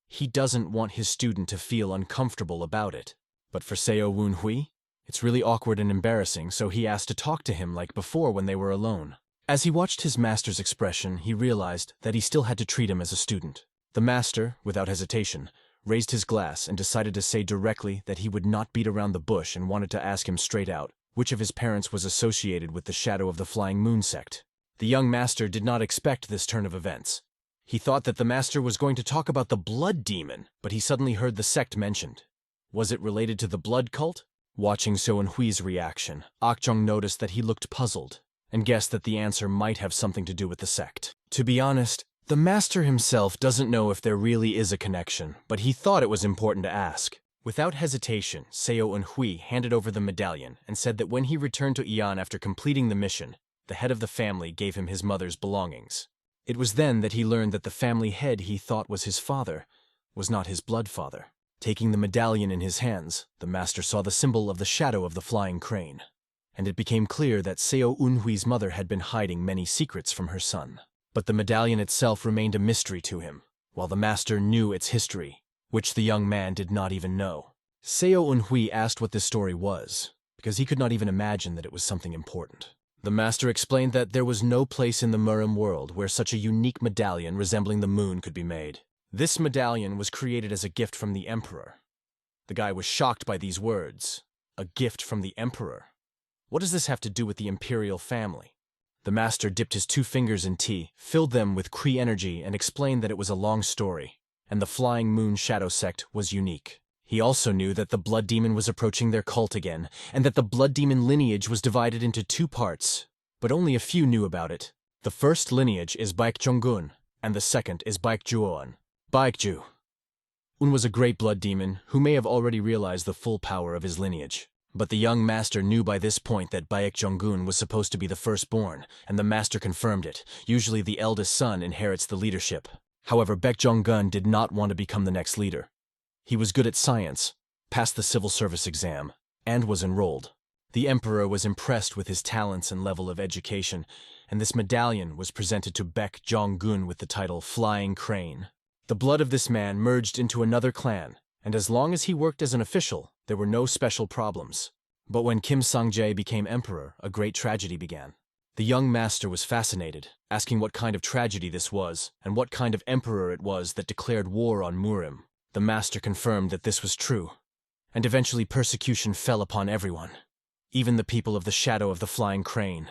He doesn't want his student to feel uncomfortable about it. But for Seo Eunhui, it's really awkward and embarrassing, so he asked to talk to him like before when they were alone. As he watched his master's expression, he realized that he still had to treat him as a student. The master, without hesitation, raised his glass and decided to say directly that he would not beat around the bush and wanted to ask him straight out which of his parents was associated with the Shadow of the Flying Moon sect. The young master did not expect this turn of events. He thought that the master was going to talk about the blood demon, but he suddenly heard the sect mentioned. Was it related to the blood cult? Watching Seo Eunhui's reaction, Akjong noticed that he looked puzzled and guessed that the answer might have something to do with the sect. To be honest, the master himself doesn't know if there really is a connection, but he thought it was important to ask. Without hesitation, Seo Eunhui handed over the medallion and said that when he returned to Ian after completing the mission, the head of the family gave him his mother's belongings. It was then that he learned that the family head he thought was his father was not his blood father. Taking the medallion in his hands, the master saw the symbol of the shadow of the flying crane, and it became clear that Seo Eunhui's mother had been hiding many secrets from her son. But the medallion itself remained a mystery to him, while the master knew its history, which the young man did not even know. Seo Eunhui asked what this story was, because he could not even imagine that it was something important. The master explained that there was no place in the Murim world where such a unique medallion resembling the moon could be made. This medallion was created as a gift from the emperor. The guy was shocked by these words. A gift from the emperor? What does this have to do with the imperial family? The master dipped his 2 fingers in tea, filled them with Kree energy, and explained that it was a long story, and the Flying Moon Shadow Sect was unique. He also knew that the Blood Demon was approaching their cult again, and that the Blood Demon lineage was divided into 2 parts, but only a few knew about it. The first lineage is Baekjeongun, and the second is Baekjuon. Baekju was a great blood demon who may have already realized the full power of his lineage. But the young master knew by this point that Baekjeongun was supposed to be the firstborn, and the master confirmed it. Usually the eldest son inherits the leadership. However, Baekjeongun did not want to become the next leader. He was good at science, passed the civil service exam, and was enrolled. The emperor was impressed with his talents and level of education, and this medallion was presented to Baekjeongun with the title Flying Crane. The blood of this man merged into another clan, and as long as he worked as an official, there were no special problems. But when Kim Sang-jae became emperor, a great tragedy began. The young master was fascinated, asking what kind of tragedy this was, and what kind of emperor it was that declared war on Murim. The master confirmed that this was true, and eventually persecution fell upon everyone, even the people of the shadow of the flying crane,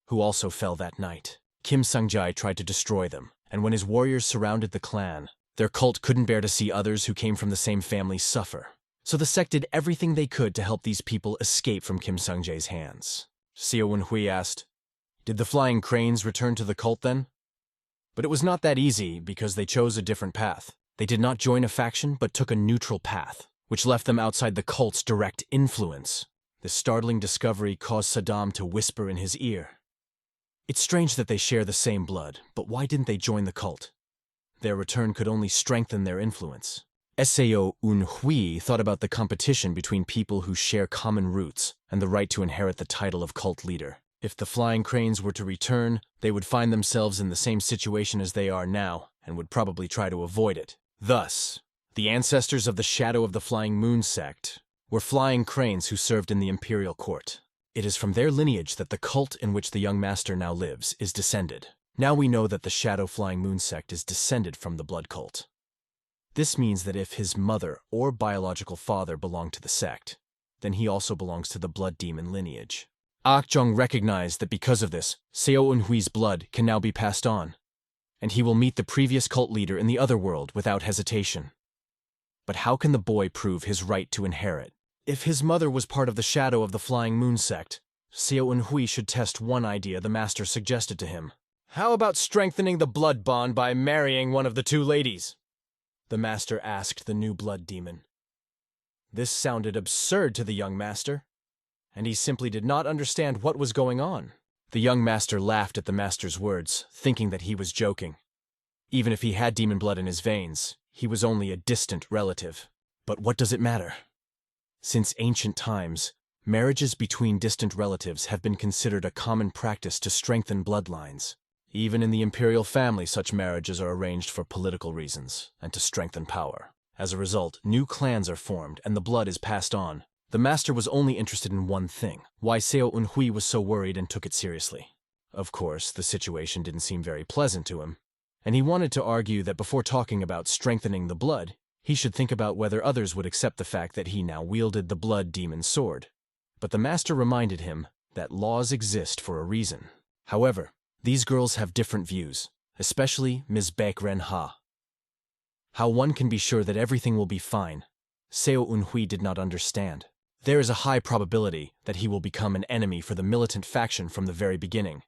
who also fell that night. Kim Sang-jae tried to destroy them, and when his warriors surrounded the clan, their cult couldn't bear to see others who came from the same family suffer. So the sect did everything they could to help these people escape from Kim Sang-jae's hands. Seo Eun-hui asked, "Did the flying cranes return to the cult then?" But it was not that easy because they chose a different path. They did not join a faction but took a neutral path, which left them outside the cult's direct influence. This startling discovery caused Saddam to whisper in his ear, "It's strange that they share the same blood, but why didn't they join the cult? Their return could only strengthen their influence." Seo Eun-hui thought about the competition between people who share common roots and the right to inherit the title of cult leader. If the flying cranes were to return, they would find themselves in the same situation as they are now and would probably try to avoid it. Thus, the ancestors of the Shadow of the Flying Moon sect were flying cranes who served in the imperial court. It is from their lineage that the cult in which the young master now lives is descended. Now we know that the Shadow Flying Moon sect is descended from the blood cult. This means that if his mother or biological father belonged to the sect, then he also belongs to the blood demon lineage. Ah Jung recognized that because of this, Seo Eun-hui's blood can now be passed on, and he will meet the previous cult leader in the other world without hesitation. But how can the boy prove his right to inherit? If his mother was part of the Shadow of the Flying Moon sect, Seo Eun-hui should test one idea the master suggested to him. "How about strengthening the blood bond by marrying one of the two ladies?" the master asked the new blood demon. This sounded absurd to the young master, and he simply did not understand what was going on. The young master laughed at the master's words, thinking that he was joking. Even if he had demon blood in his veins, he was only a distant relative. But what does it matter? Since ancient times, marriages between distant relatives have been considered a common practice to strengthen bloodlines. Even in the imperial family, such marriages are arranged for political reasons and to strengthen power. As a result, new clans are formed and the blood is passed on. The master was only interested in one thing: why Seo Eun-hui was so worried and took it seriously. Of course, the situation didn't seem very pleasant to him, and he wanted to argue that before talking about strengthening the blood, he should think about whether others would accept the fact that he now wielded the blood demon sword. But the master reminded him that laws exist for a reason. However, these girls have different views, especially Ms. Baek Ren-ha. How one can be sure that everything will be fine, Seo Eun-hui did not understand. There is a high probability that he will become an enemy for the militant faction from the very beginning,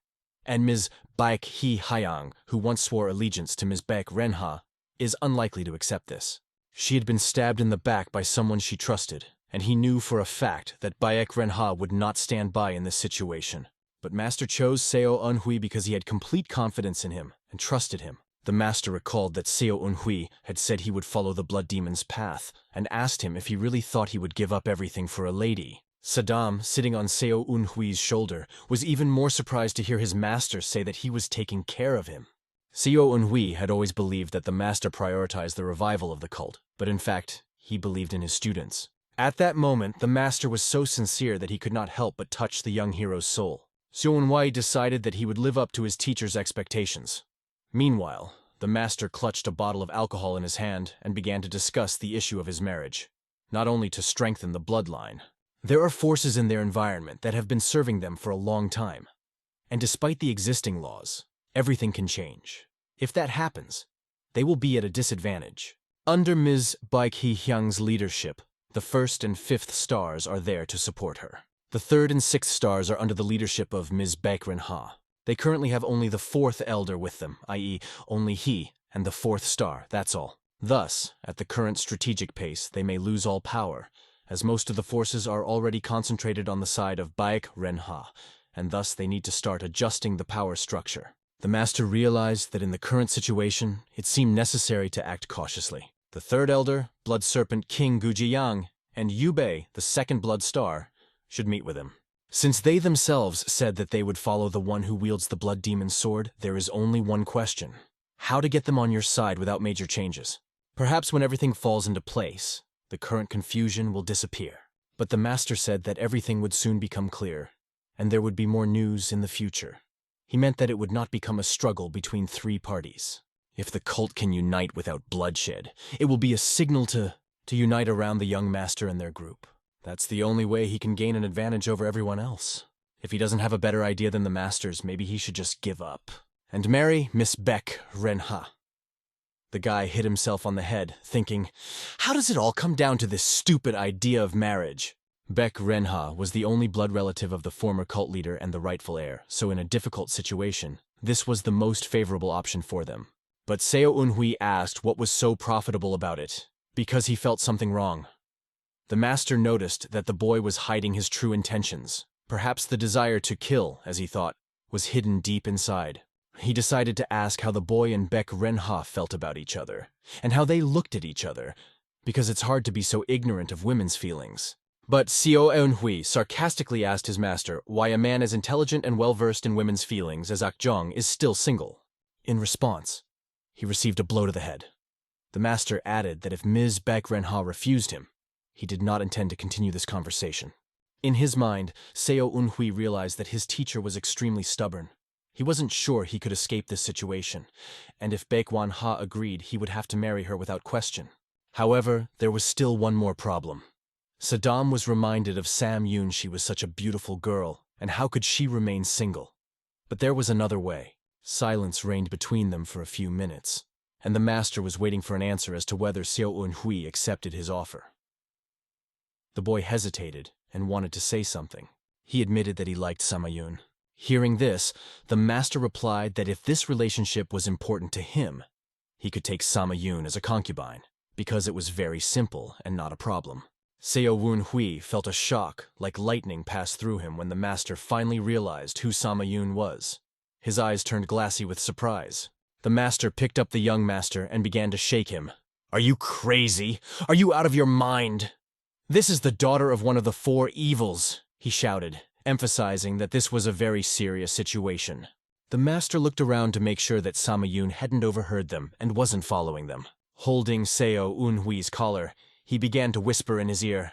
and Ms. Baek Hee-hyang, who once swore allegiance to Ms. Baek Ren-ha, is unlikely to accept this. She had been stabbed in the back by someone she trusted, and he knew for a fact that Baek Ren-ha would not stand by in this situation. But Master chose Seo Eun-hui because he had complete confidence in him and trusted him. The master recalled that Seo Eun-hui had said he would follow the blood demon's path and asked him if he really thought he would give up everything for a lady. Saddam, sitting on Seo Eun-hui's shoulder, was even more surprised to hear his master say that he was taking care of him. Seo Eun-hui had always believed that the master prioritized the revival of the cult, but in fact, he believed in his students. At that moment, the master was so sincere that he could not help but touch the young hero's soul. Seo Eun-hui decided that he would live up to his teacher's expectations. Meanwhile, the master clutched a bottle of alcohol in his hand and began to discuss the issue of his marriage, not only to strengthen the bloodline. There are forces in their environment that have been serving them for a long time, and despite the existing laws, everything can change. If that happens, they will be at a disadvantage. Under Ms. Baek Hee-hyang's leadership, the 1st and 5th stars are there to support her. The 3rd and 6th stars are under the leadership of Ms. Baek Ren-ha. They currently have only the 4th elder with them, i.e. only he and the 4th star, that's all. Thus, at the current strategic pace, they may lose all power, as most of the forces are already concentrated on the side of Baek Ren-ha, and thus they need to start adjusting the power structure. The master realized that in the current situation, it seemed necessary to act cautiously. The 3rd elder, Blood Serpent King Gujiyang, and Yubei, the 2nd Blood Star, should meet with him. Since they themselves said that they would follow the one who wields the blood demon's sword, there is only one question. how to get them on your side without major changes. Perhaps when everything falls into place, the current confusion will disappear. But the master said that everything would soon become clear, and there would be more news in the future. He meant that it would not become a struggle between three parties. If the cult can unite without bloodshed, it will be a signal to unite around the young master and their group. That's the only way he can gain an advantage over everyone else. If he doesn't have a better idea than the masters, maybe he should just give up and marry Miss Beck Renha. The guy hit himself on the head, thinking, how does it all come down to this stupid idea of marriage? Beck Renha was the only blood relative of the former cult leader and the rightful heir, so in a difficult situation, this was the most favorable option for them. But Seo Unhui asked what was so profitable about it, because he felt something wrong. The master noticed that the boy was hiding his true intentions. Perhaps the desire to kill, as he thought, was hidden deep inside. He decided to ask how the boy and Beck Renha felt about each other, and how they looked at each other, because it's hard to be so ignorant of women's feelings. But Seo Eunhui sarcastically asked his master why a man as intelligent and well-versed in women's feelings as Akjong is still single. In response, he received a blow to the head. The master added that if Ms. Beck Renha refused him, he did not intend to continue this conversation. In his mind, Seo Eunhui realized that his teacher was extremely stubborn. He wasn't sure he could escape this situation, and if Baekwan Ha agreed, he would have to marry her without question. However, there was still one more problem. Saddam was reminded of Sam Yoon. She was such a beautiful girl, and how could she remain single? But there was another way. Silence reigned between them for a few minutes, and the master was waiting for an answer as to whether Seo Eunhui accepted his offer. The boy hesitated and wanted to say something. He admitted that he liked Samayun. Hearing this, the master replied that if this relationship was important to him, he could take Samayun as a concubine, because it was very simple and not a problem. Seo Eunhui felt a shock like lightning pass through him when the master finally realized who Samayun was. His eyes turned glassy with surprise. The master picked up the young master and began to shake him. "Are you crazy? Are you out of your mind? This is the daughter of one of the four evils," he shouted, emphasizing that this was a very serious situation. The master looked around to make sure that Samayun hadn't overheard them and wasn't following them. Holding Seo Eunhui's collar, he began to whisper in his ear,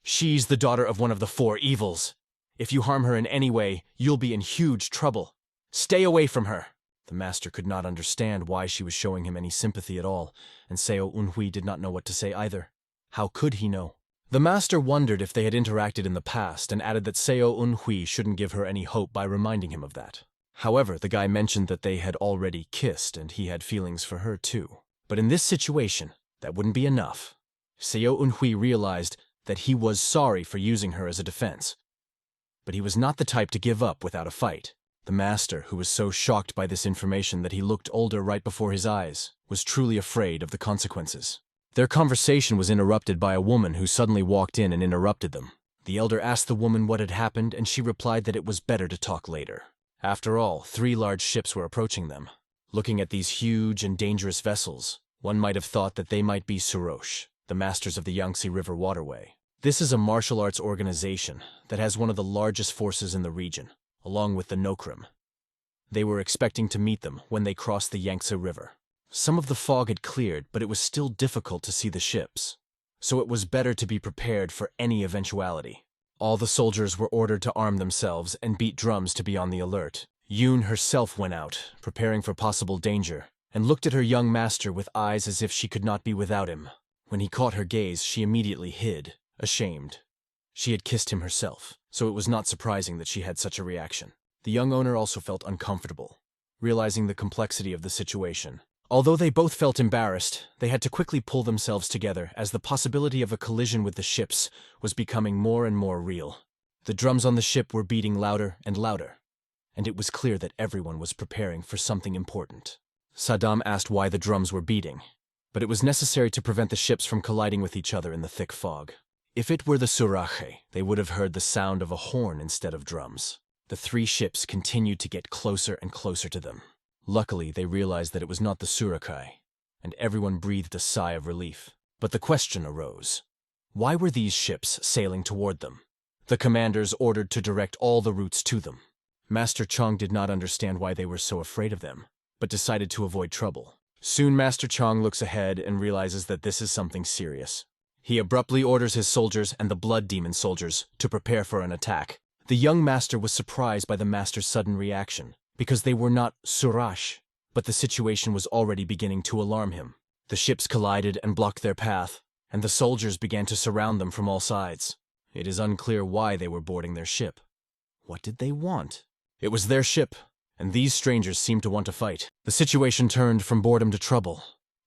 "She's the daughter of one of the four evils. If you harm her in any way, you'll be in huge trouble. Stay away from her." The master could not understand why she was showing him any sympathy at all, and Seo Eunhui did not know what to say either. How could he know? The master wondered if they had interacted in the past and added that Seo Eunhui shouldn't give her any hope by reminding him of that. However, the guy mentioned that they had already kissed and he had feelings for her too. But in this situation, that wouldn't be enough. Seo Eunhui realized that he was sorry for using her as a defense. But he was not the type to give up without a fight. The master, who was so shocked by this information that he looked older right before his eyes, was truly afraid of the consequences. Their conversation was interrupted by a woman who suddenly walked in and interrupted them. The elder asked the woman what had happened, and she replied that it was better to talk later. After all, 3 large ships were approaching them. Looking at these huge and dangerous vessels, one might have thought that they might be Surosh, the masters of the Yangtze River waterway. This is a martial arts organization that has one of the largest forces in the region, along with the Nokrim. They were expecting to meet them when they crossed the Yangtze River. Some of the fog had cleared, but it was still difficult to see the ships, so it was better to be prepared for any eventuality. All the soldiers were ordered to arm themselves and beat drums to be on the alert. Yoon herself went out, preparing for possible danger, and looked at her young master with eyes as if she could not be without him. When he caught her gaze, she immediately hid, ashamed. She had kissed him herself, so it was not surprising that she had such a reaction. The young owner also felt uncomfortable, realizing the complexity of the situation. Although they both felt embarrassed, they had to quickly pull themselves together as the possibility of a collision with the ships was becoming more and more real. The drums on the ship were beating louder and louder, and it was clear that everyone was preparing for something important. Saddam asked why the drums were beating, but it was necessary to prevent the ships from colliding with each other in the thick fog. If it were the Surache, they would have heard the sound of a horn instead of drums. The 3 ships continued to get closer and closer to them. Luckily, they realized that it was not the Surakai, and everyone breathed a sigh of relief. But the question arose. Why were these ships sailing toward them? The commanders ordered to direct all the routes to them. Master Chong did not understand why they were so afraid of them. but decided to avoid trouble. Soon Master Chong looks ahead and realizes that this is something serious. He abruptly orders his soldiers and the blood demon soldiers to prepare for an attack. The young master was surprised by the master's sudden reaction, because they were not Surash, but the situation was already beginning to alarm him. The ships collided and blocked their path, and the soldiers began to surround them from all sides. It is unclear why they were boarding their ship. What did they want? It was their ship, and these strangers seemed to want to fight. The situation turned from boredom to trouble,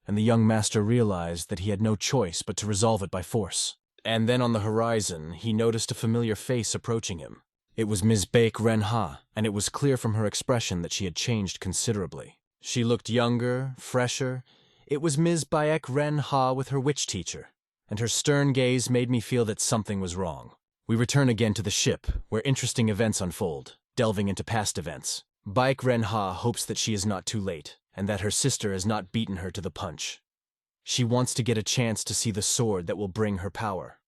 and the young master realized that he had no choice but to resolve it by force. And then on the horizon, he noticed a familiar face approaching him. It was Ms. Baek Ren-ha, and it was clear from her expression that she had changed considerably. She looked younger, fresher. It was Ms. Baek Ren-ha with her witch teacher, and her stern gaze made me feel that something was wrong. We return again to the ship, where interesting events unfold, delving into past events. Baek Ren-ha hopes that she is not too late, and that her sister has not beaten her to the punch. She wants to get a chance to see the sword that will bring her power.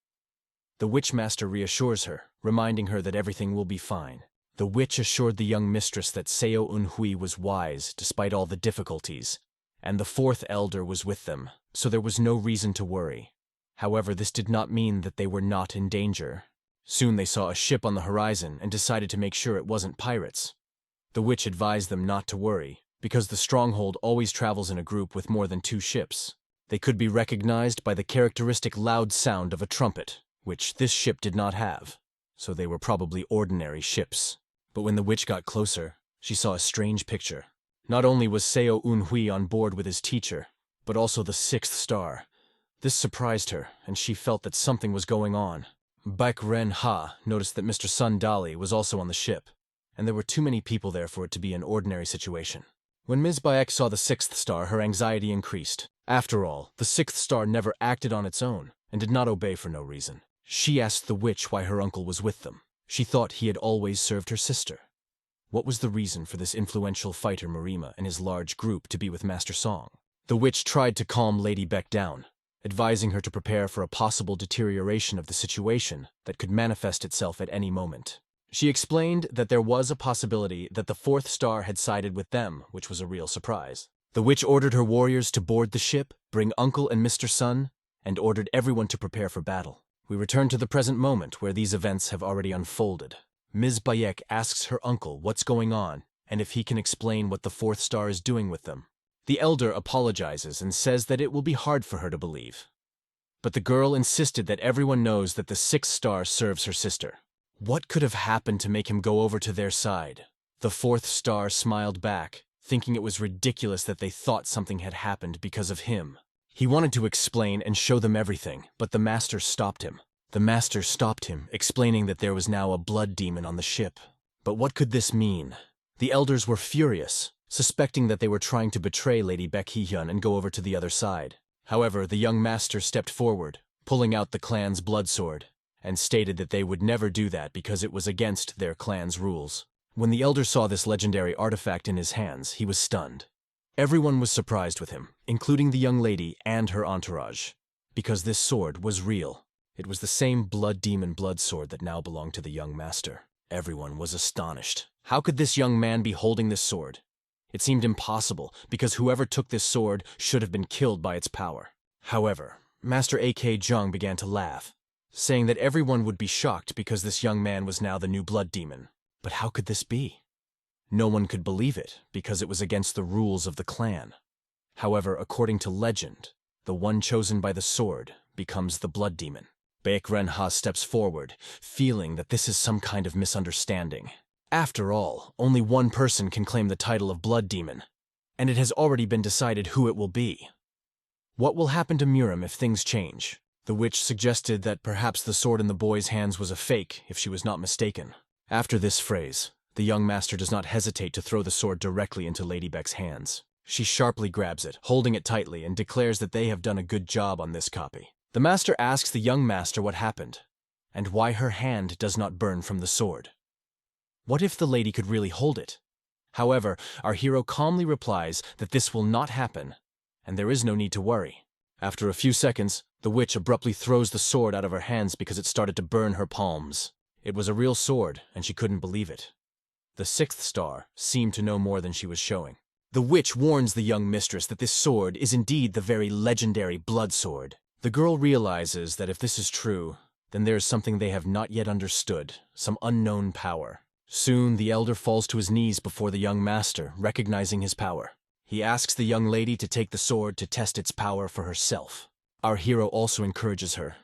The witch master reassures her, reminding her that everything will be fine. The witch assured the young mistress that Seo Unhui was wise despite all the difficulties, and the fourth elder was with them, so there was no reason to worry. However, this did not mean that they were not in danger. Soon they saw a ship on the horizon and decided to make sure it wasn't pirates. The witch advised them not to worry, because the stronghold always travels in a group with more than 2 ships. They could be recognized by the characteristic loud sound of a trumpet, which this ship did not have, so they were probably ordinary ships. But when the witch got closer, she saw a strange picture. Not only was Seo Unhui on board with his teacher, but also the 6th star. This surprised her, and she felt that something was going on. Baek Ren-ha noticed that Mr. Sun Dali was also on the ship, and there were too many people there for it to be an ordinary situation. When Ms. Baek saw the 6th star, her anxiety increased. After all, the 6th star never acted on its own, and did not obey for no reason. She asked the witch why her uncle was with them. She thought he had always served her sister. What was the reason for this influential fighter Marima and his large group to be with Master Song? The witch tried to calm Lady Beck down, advising her to prepare for a possible deterioration of the situation that could manifest itself at any moment. She explained that there was a possibility that the 4th star had sided with them, which was a real surprise. The witch ordered her warriors to board the ship, bring Uncle and Mr. Sun, and ordered everyone to prepare for battle. We return to the present moment where these events have already unfolded. Ms. Bayek asks her uncle what's going on and if he can explain what the 4th star is doing with them. The elder apologizes and says that it will be hard for her to believe. But the girl insisted that everyone knows that the 6th star serves her sister. What could have happened to make him go over to their side? The 4th star smiled back, thinking it was ridiculous that they thought something had happened because of him. He wanted to explain and show them everything, but the master stopped him. The master stopped him, explaining that there was now a blood demon on the ship. But what could this mean? The elders were furious, suspecting that they were trying to betray Lady Baek Hee-hyun and go over to the other side. However, the young master stepped forward, pulling out the clan's blood sword, and stated that they would never do that because it was against their clan's rules. When the elder saw this legendary artifact in his hands, he was stunned. Everyone was surprised with him, including the young lady and her entourage, because this sword was real. It was the same blood demon blood sword that now belonged to the young master. Everyone was astonished. How could this young man be holding this sword? It seemed impossible, because whoever took this sword should have been killed by its power. However, Master A.K. Jung began to laugh, saying that everyone would be shocked because this young man was now the new blood demon. But how could this be? No one could believe it, because it was against the rules of the clan. However, according to legend, the one chosen by the sword becomes the blood demon. Baek Ren-ha steps forward, feeling that this is some kind of misunderstanding. After all, only one person can claim the title of blood demon, and it has already been decided who it will be. What will happen to Murim if things change? The witch suggested that perhaps the sword in the boy's hands was a fake, if she was not mistaken. After this phrase, the young master does not hesitate to throw the sword directly into Lady Beck's hands. She sharply grabs it, holding it tightly, and declares that they have done a good job on this copy. The master asks the young master what happened, and why her hand does not burn from the sword. What if the lady could really hold it? However, our hero calmly replies that this will not happen, and there is no need to worry. After a few seconds, the witch abruptly throws the sword out of her hands because it started to burn her palms. It was a real sword, and she couldn't believe it. The 6th star seemed to know more than she was showing. The witch warns the young mistress that this sword is indeed the very legendary blood sword. The girl realizes that if this is true, then there is something they have not yet understood, some unknown power. Soon, the elder falls to his knees before the young master, recognizing his power. He asks the young lady to take the sword to test its power for herself. Our hero also encourages her.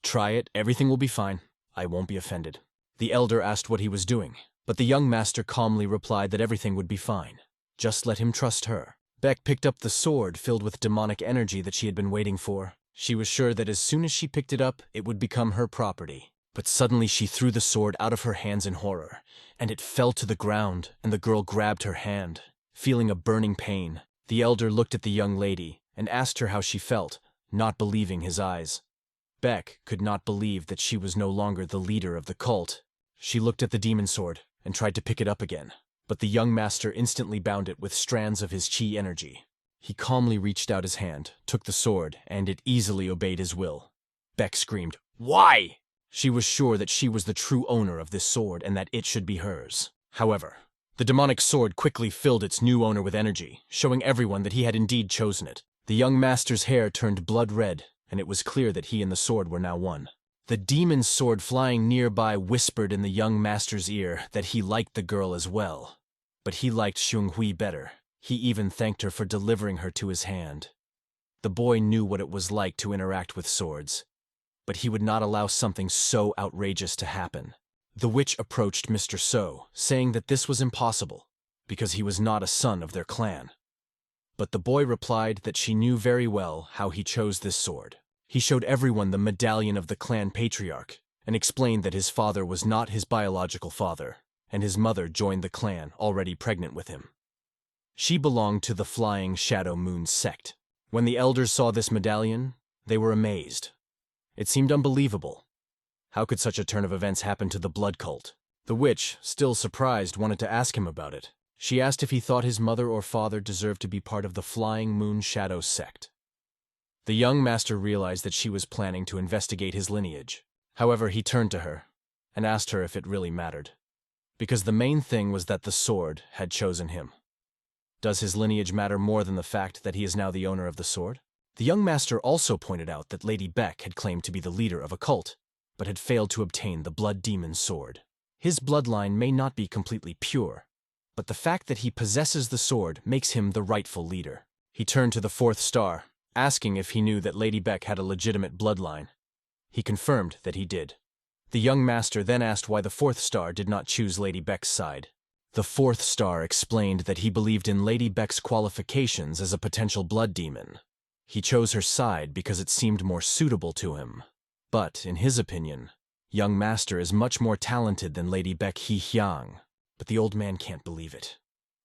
Try it, everything will be fine. I won't be offended. The elder asked what he was doing, but the young master calmly replied that everything would be fine. Just let him trust her. Beck picked up the sword filled with demonic energy that she had been waiting for. She was sure that as soon as she picked it up, it would become her property. But suddenly she threw the sword out of her hands in horror, and it fell to the ground, and the girl grabbed her hand. Feeling a burning pain, the elder looked at the young lady and asked her how she felt, not believing his eyes. Beck could not believe that she was no longer the leader of the cult. She looked at the demon sword and tried to pick it up again, but the young master instantly bound it with strands of his chi energy. He calmly reached out his hand, took the sword, and it easily obeyed his will. Beck screamed, "Why?" She was sure that she was the true owner of this sword and that it should be hers. However, the demonic sword quickly filled its new owner with energy, showing everyone that he had indeed chosen it. The young master's hair turned blood red, and it was clear that he and the sword were now one. The demon's sword flying nearby whispered in the young master's ear that he liked the girl as well. But he liked Xionghui better. He even thanked her for delivering her to his hand. The boy knew what it was like to interact with swords, but he would not allow something so outrageous to happen. The witch approached Mr. So, saying that this was impossible, because he was not a son of their clan. But the boy replied that she knew very well how he chose this sword. He showed everyone the medallion of the clan patriarch, and explained that his father was not his biological father, and his mother joined the clan already pregnant with him. She belonged to the Flying Shadow Moon sect. When the elders saw this medallion, they were amazed. It seemed unbelievable. How could such a turn of events happen to the blood cult? The witch, still surprised, wanted to ask him about it. She asked if he thought his mother or father deserved to be part of the Flying Moon Shadow sect. The young master realized that she was planning to investigate his lineage. However, he turned to her and asked her if it really mattered, because the main thing was that the sword had chosen him. Does his lineage matter more than the fact that he is now the owner of the sword? The young master also pointed out that Lady Beck had claimed to be the leader of a cult, but had failed to obtain the blood demon's sword. His bloodline may not be completely pure, but the fact that he possesses the sword makes him the rightful leader. He turned to the fourth star, asking if he knew that Lady Beck had a legitimate bloodline. He confirmed that he did. The young master then asked why the fourth star did not choose Lady Beck's side. The fourth star explained that he believed in Lady Beck's qualifications as a potential blood demon. He chose her side because it seemed more suitable to him. But, in his opinion, young master is much more talented than Lady Beck He-hyang. But the old man can't believe it.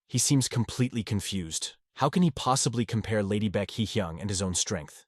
He seems completely confused. How can he possibly compare Lady Beck He-hyang and his own strength?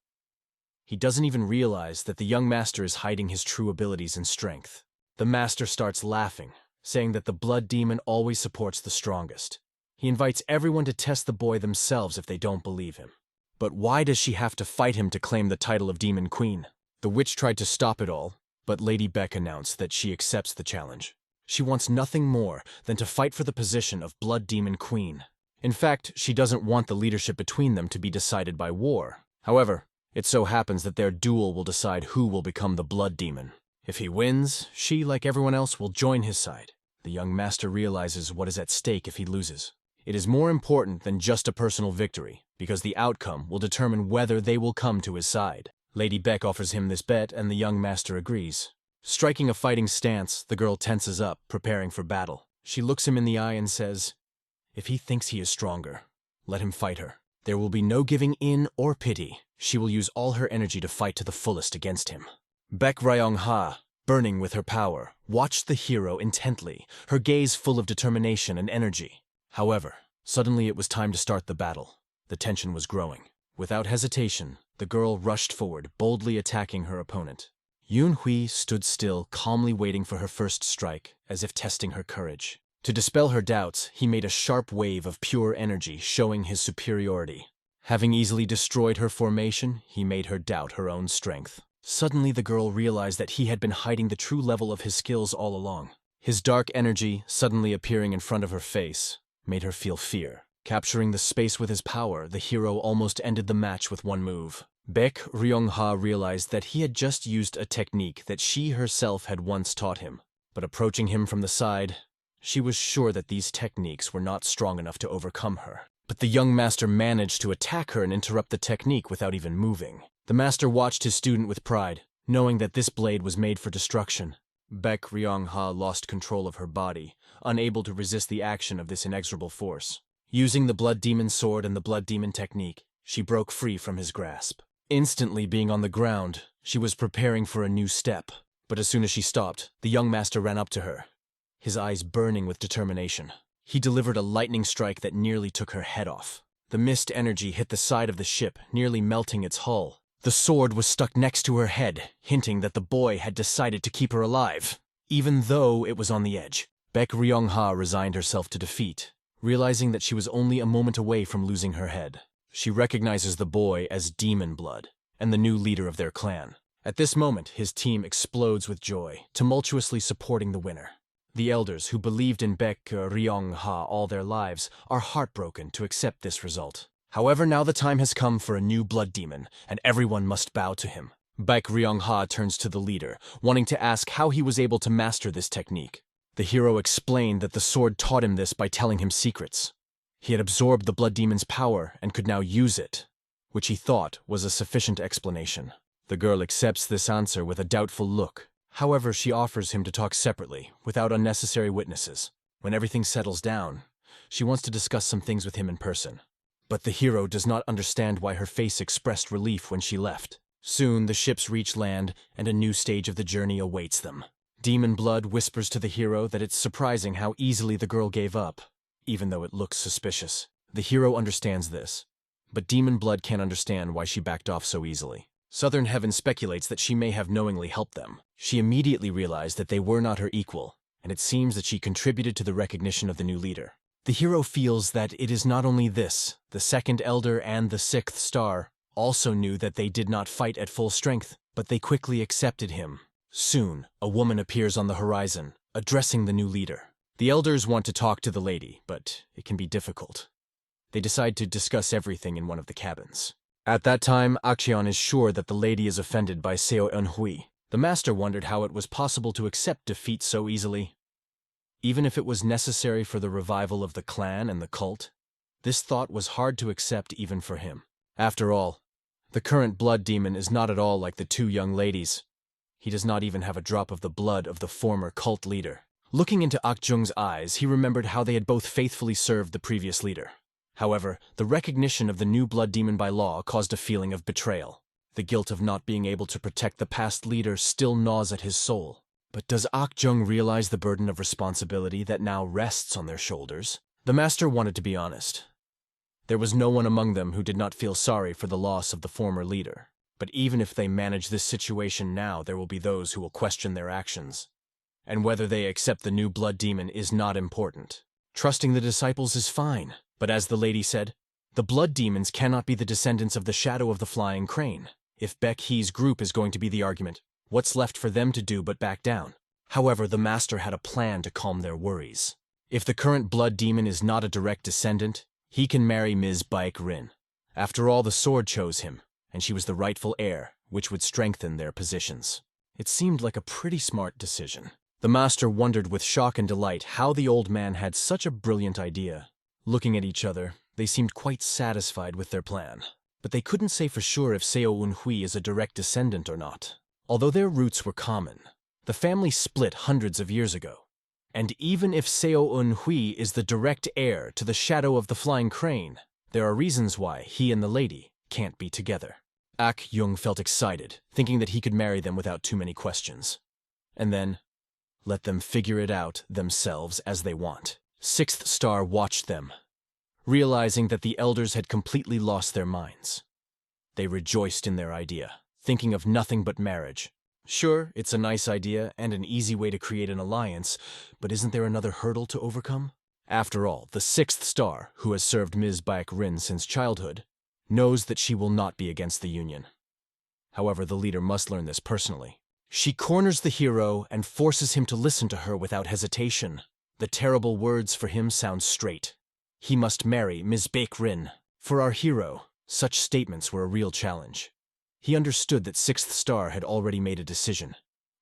He doesn't even realize that the young master is hiding his true abilities and strength. The master starts laughing, saying that the blood demon always supports the strongest. He invites everyone to test the boy themselves if they don't believe him. But why does she have to fight him to claim the title of Demon Queen? The witch tried to stop it all, but Lady Beck announced that she accepts the challenge. She wants nothing more than to fight for the position of Blood Demon Queen. In fact, she doesn't want the leadership between them to be decided by war. However, it so happens that their duel will decide who will become the Blood Demon. If he wins, she, like everyone else, will join his side. The young master realizes what is at stake if he loses. It is more important than just a personal victory, because the outcome will determine whether they will come to his side. Lady Beck offers him this bet, and the young master agrees. Striking a fighting stance, the girl tenses up, preparing for battle. She looks him in the eye and says, "If he thinks he is stronger, let him fight her. There will be no giving in or pity. She will use all her energy to fight to the fullest against him." Beck Ryong-ha, burning with her power, watched the hero intently, her gaze full of determination and energy. However, suddenly it was time to start the battle. The tension was growing. Without hesitation, the girl rushed forward, boldly attacking her opponent. Yun-hui stood still, calmly waiting for her first strike, as if testing her courage. To dispel her doubts, he made a sharp wave of pure energy, showing his superiority. Having easily destroyed her formation, he made her doubt her own strength. Suddenly the girl realized that he had been hiding the true level of his skills all along. His dark energy, suddenly appearing in front of her face, made her feel fear. Capturing the space with his power, the hero almost ended the match with one move. Baek Ryong-ha realized that he had just used a technique that she herself had once taught him. But approaching him from the side, she was sure that these techniques were not strong enough to overcome her. But the young master managed to attack her and interrupt the technique without even moving. The master watched his student with pride, knowing that this blade was made for destruction. Baek Ryong-ha lost control of her body, unable to resist the action of this inexorable force. Using the Blood Demon sword and the Blood Demon technique, she broke free from his grasp. Instantly being on the ground, she was preparing for a new step. But as soon as she stopped, the young master ran up to her, his eyes burning with determination. He delivered a lightning strike that nearly took her head off. The mist energy hit the side of the ship, nearly melting its hull. The sword was stuck next to her head, hinting that the boy had decided to keep her alive, even though it was on the edge. Baek Ryong-ha resigned herself to defeat, realizing that she was only a moment away from losing her head. She recognizes the boy as Demon Blood, and the new leader of their clan. At this moment, his team explodes with joy, tumultuously supporting the winner. The elders, who believed in Baek Ryong-ha all their lives, are heartbroken to accept this result. However, now the time has come for a new blood demon, and everyone must bow to him. Baek Ryong-ha turns to the leader, wanting to ask how he was able to master this technique. The hero explained that the sword taught him this by telling him secrets. He had absorbed the blood demon's power and could now use it, which he thought was a sufficient explanation. The girl accepts this answer with a doubtful look. However, she offers him to talk separately, without unnecessary witnesses. When everything settles down, she wants to discuss some things with him in person. But the hero does not understand why her face expressed relief when she left. Soon, the ships reach land, and a new stage of the journey awaits them. Demon Blood whispers to the hero that it's surprising how easily the girl gave up, even though it looks suspicious. The hero understands this, but Demon Blood can't understand why she backed off so easily. Southern Heaven speculates that she may have knowingly helped them. She immediately realized that they were not her equal, and it seems that she contributed to the recognition of the new leader. The hero feels that it is not only this, the second elder and the sixth star also knew that they did not fight at full strength, but they quickly accepted him. Soon, a woman appears on the horizon, addressing the new leader. The elders want to talk to the lady, but it can be difficult. They decide to discuss everything in one of the cabins. At that time, Action is sure that the lady is offended by Seo Eunhui. The master wondered how it was possible to accept defeat so easily. Even if it was necessary for the revival of the clan and the cult, this thought was hard to accept even for him. After all, the current blood demon is not at all like the two young ladies. He does not even have a drop of the blood of the former cult leader. Looking into Akjung's eyes, he remembered how they had both faithfully served the previous leader. However, the recognition of the new blood demon by law caused a feeling of betrayal. The guilt of not being able to protect the past leader still gnaws at his soul. But does Akjung realize the burden of responsibility that now rests on their shoulders? The master wanted to be honest. There was no one among them who did not feel sorry for the loss of the former leader. But even if they manage this situation now, there will be those who will question their actions. And whether they accept the new blood demon is not important. Trusting the disciples is fine. But as the lady said, the blood demons cannot be the descendants of the shadow of the flying crane. If Baek Hee's group is going to be the argument, what's left for them to do but back down? However, the master had a plan to calm their worries. If the current blood demon is not a direct descendant, he can marry Ms. Baek Rin. After all, the sword chose him, and she was the rightful heir, which would strengthen their positions. It seemed like a pretty smart decision. The master wondered with shock and delight how the old man had such a brilliant idea. Looking at each other, they seemed quite satisfied with their plan. But they couldn't say for sure if Seo Eunhui is a direct descendant or not. Although their roots were common, the family split hundreds of years ago. And even if Seo Eunhui is the direct heir to the shadow of the flying crane, there are reasons why he and the lady can't be together. Ak-Jung felt excited, thinking that he could marry them without too many questions. And then, let them figure it out themselves as they want. Sixth Star watched them, realizing that the elders had completely lost their minds. They rejoiced in their idea, thinking of nothing but marriage. Sure, it's a nice idea and an easy way to create an alliance, but isn't there another hurdle to overcome? After all, the Sixth Star, who has served Ms. Baek Rin since childhood, knows that she will not be against the union. However, the leader must learn this personally. She corners the hero and forces him to listen to her without hesitation. The terrible words for him sound straight. He must marry Ms. Baek-rin. For our hero, such statements were a real challenge. He understood that Sixth Star had already made a decision,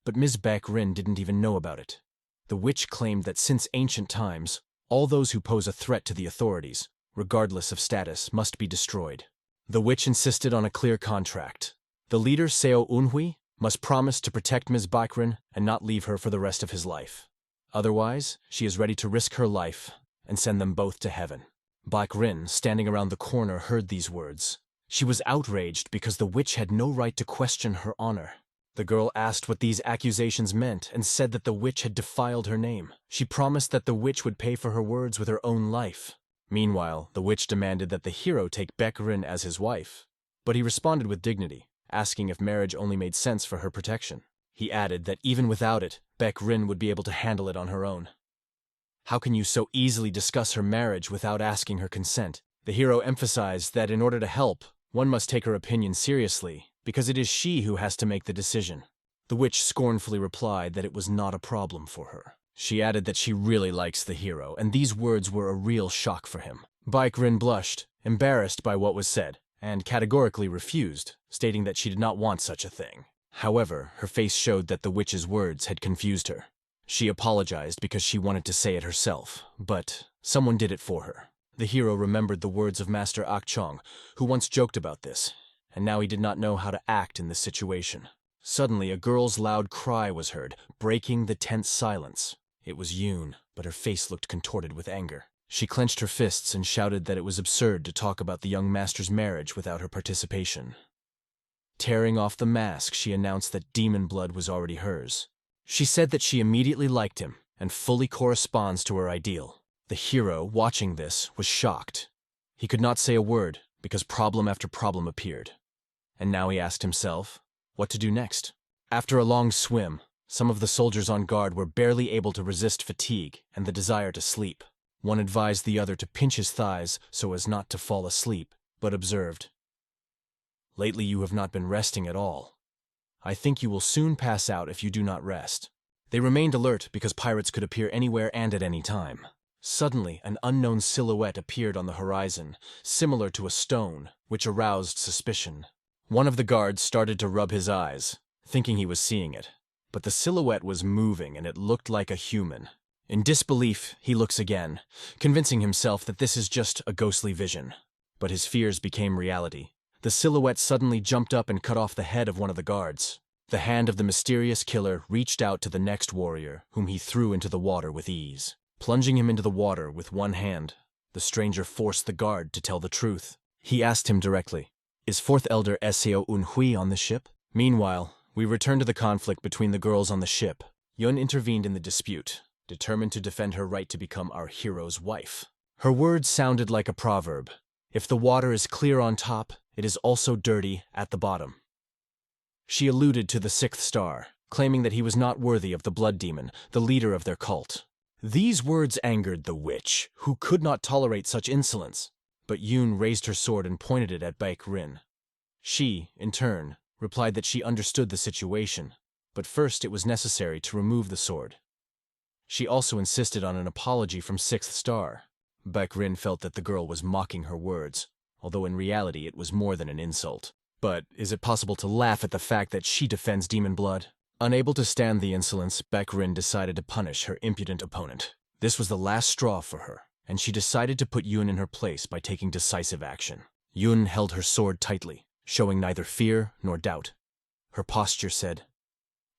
but Ms. Baek-rin didn't even know about it. The witch claimed that since ancient times, all those who pose a threat to the authorities, regardless of status, must be destroyed. The witch insisted on a clear contract. The leader, Seo Eunhui, must promise to protect Ms. Baek-rin and not leave her for the rest of his life. Otherwise, she is ready to risk her life and send them both to heaven. Baek-rin, standing around the corner, heard these words. She was outraged because the witch had no right to question her honor. The girl asked what these accusations meant and said that the witch had defiled her name. She promised that the witch would pay for her words with her own life. Meanwhile, the witch demanded that the hero take Baek-rin as his wife. But he responded with dignity, asking if marriage only made sense for her protection. He added that even without it, Baek-rin would be able to handle it on her own. How can you so easily discuss her marriage without asking her consent? The hero emphasized that in order to help, one must take her opinion seriously, because it is she who has to make the decision. The witch scornfully replied that it was not a problem for her. She added that she really likes the hero, and these words were a real shock for him. Baek-rin blushed, embarrassed by what was said, and categorically refused, stating that she did not want such a thing. However, her face showed that the witch's words had confused her. She apologized because she wanted to say it herself, but someone did it for her. The hero remembered the words of Master Akchong, who once joked about this, and now he did not know how to act in this situation. Suddenly, a girl's loud cry was heard, breaking the tense silence. It was Yoon, but her face looked contorted with anger. She clenched her fists and shouted that it was absurd to talk about the young master's marriage without her participation. Tearing off the mask, she announced that demon blood was already hers. She said that she immediately liked him and fully corresponds to her ideal. The hero, watching this, was shocked. He could not say a word because problem after problem appeared. And now he asked himself what to do next. After a long swim, some of the soldiers on guard were barely able to resist fatigue and the desire to sleep. One advised the other to pinch his thighs so as not to fall asleep, but observed, "Lately you have not been resting at all. I think you will soon pass out if you do not rest." They remained alert because pirates could appear anywhere and at any time. Suddenly, an unknown silhouette appeared on the horizon, similar to a stone, which aroused suspicion. One of the guards started to rub his eyes, thinking he was seeing it. But the silhouette was moving and it looked like a human. In disbelief, he looks again, convincing himself that this is just a ghostly vision. But his fears became reality. The silhouette suddenly jumped up and cut off the head of one of the guards. The hand of the mysterious killer reached out to the next warrior, whom he threw into the water with ease. Plunging him into the water with one hand, the stranger forced the guard to tell the truth. He asked him directly, "Is Fourth Elder Seo Eunhui on the ship?" Meanwhile, we return to the conflict between the girls on the ship. Yun intervened in the dispute, determined to defend her right to become our hero's wife. Her words sounded like a proverb. If the water is clear on top, it is also dirty at the bottom. She alluded to the Sixth Star, claiming that he was not worthy of the blood demon, the leader of their cult. These words angered the witch, who could not tolerate such insolence. But Yoon raised her sword and pointed it at Baek-rin. She, in turn, replied that she understood the situation, but first it was necessary to remove the sword. She also insisted on an apology from Sixth Star. Baek-rin felt that the girl was mocking her words, although in reality it was more than an insult. But is it possible to laugh at the fact that she defends demon blood? Unable to stand the insolence, Baek-rin decided to punish her impudent opponent. This was the last straw for her, and she decided to put Yoon in her place by taking decisive action. Yoon held her sword tightly, showing neither fear nor doubt. Her posture said,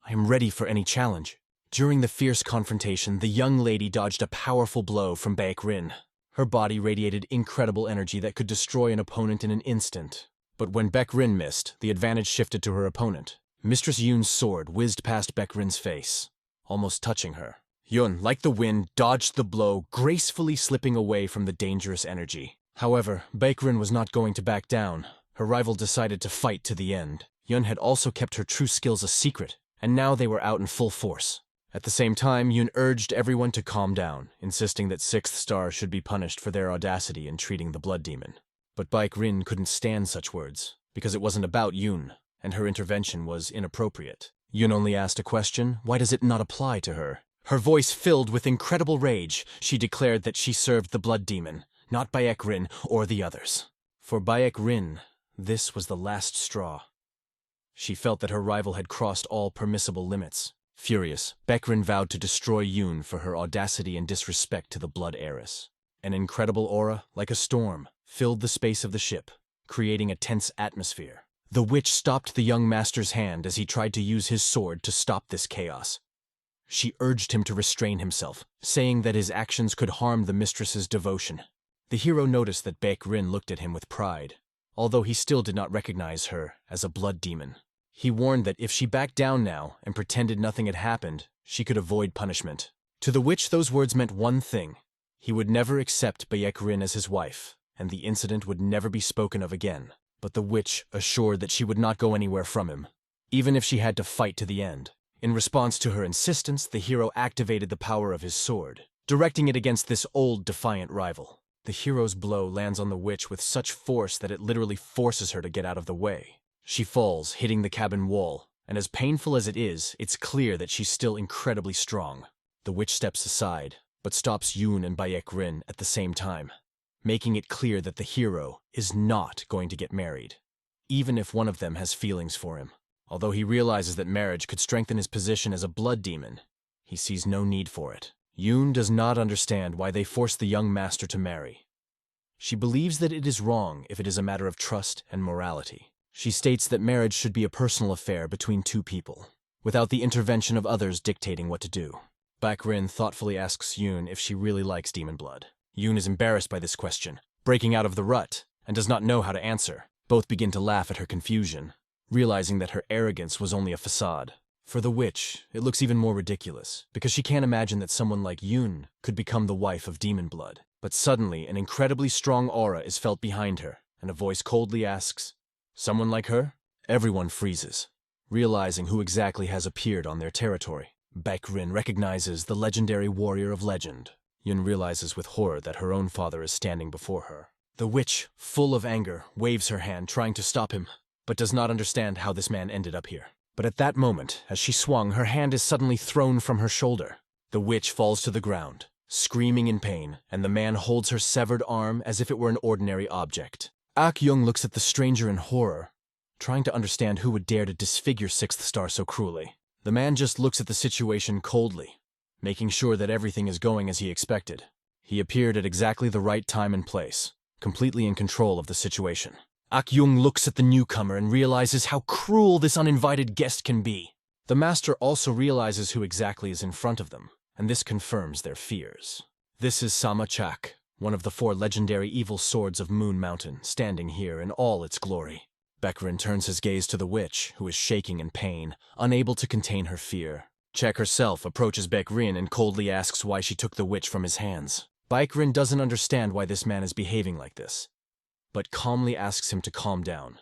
"I am ready for any challenge." During the fierce confrontation, the young lady dodged a powerful blow from Baek-rin. Her body radiated incredible energy that could destroy an opponent in an instant. But when Baek-rin missed, the advantage shifted to her opponent. Mistress Yoon's sword whizzed past Baek-rin's face, almost touching her. Yoon, like the wind, dodged the blow, gracefully slipping away from the dangerous energy. However, Baek-rin was not going to back down. Her rival decided to fight to the end. Yoon had also kept her true skills a secret, and now they were out in full force. At the same time, Yoon urged everyone to calm down, insisting that Sixth Star should be punished for their audacity in treating the blood demon. But Baek-rin couldn't stand such words, because it wasn't about Yoon, and her intervention was inappropriate. Yoon only asked a question: why does it not apply to her? Her voice filled with incredible rage. She declared that she served the blood demon, not Baek Rin or the others. For Baek Rin, this was the last straw. She felt that her rival had crossed all permissible limits. Furious, Baek Rin vowed to destroy Yoon for her audacity and disrespect to the blood heiress. An incredible aura, like a storm, filled the space of the ship, creating a tense atmosphere. The witch stopped the young master's hand as he tried to use his sword to stop this chaos. She urged him to restrain himself, saying that his actions could harm the mistress's devotion. The hero noticed that Baek Rin looked at him with pride, although he still did not recognize her as a blood demon. He warned that if she backed down now and pretended nothing had happened, she could avoid punishment. To the witch, those words meant one thing. He would never accept Baek Rin as his wife, and the incident would never be spoken of again. But the witch assured that she would not go anywhere from him, even if she had to fight to the end. In response to her insistence, the hero activated the power of his sword, directing it against this old, defiant rival. The hero's blow lands on the witch with such force that it literally forces her to get out of the way. She falls, hitting the cabin wall, and as painful as it is, it's clear that she's still incredibly strong. The witch steps aside, but stops Yoon and Baek Rin at the same time, making it clear that the hero is not going to get married, even if one of them has feelings for him. Although he realizes that marriage could strengthen his position as a blood demon, he sees no need for it. Yoon does not understand why they forced the young master to marry. She believes that it is wrong if it is a matter of trust and morality. She states that marriage should be a personal affair between two people, without the intervention of others dictating what to do. Baek Rin thoughtfully asks Yoon if she really likes demon blood. Yoon is embarrassed by this question, breaking out of the rut, and does not know how to answer. Both begin to laugh at her confusion, realizing that her arrogance was only a facade. For the witch, it looks even more ridiculous, because she can't imagine that someone like Yoon could become the wife of demon blood. But suddenly, an incredibly strong aura is felt behind her, and a voice coldly asks, "Someone like her?" Everyone freezes, realizing who exactly has appeared on their territory. Baek Rin recognizes the legendary warrior of legend. Yoon realizes with horror that her own father is standing before her. The witch, full of anger, waves her hand, trying to stop him, but does not understand how this man ended up here. But at that moment, as she swung, her hand is suddenly thrown from her shoulder. The witch falls to the ground, screaming in pain, and the man holds her severed arm as if it were an ordinary object. Ak-young looks at the stranger in horror, trying to understand who would dare to disfigure Sixth Star so cruelly. The man just looks at the situation coldly, making sure that everything is going as he expected. He appeared at exactly the right time and place, completely in control of the situation. Ak-young looks at the newcomer and realizes how cruel this uninvited guest can be. The master also realizes who exactly is in front of them, and this confirms their fears. This is Sama Chak, one of the 4 legendary evil swords of Moon Mountain, standing here in all its glory. Baek Rin turns his gaze to the witch, who is shaking in pain, unable to contain her fear. Chak herself approaches Baek Rin and coldly asks why she took the witch from his hands. Baek Rin doesn't understand why this man is behaving like this, but calmly asks him to calm down.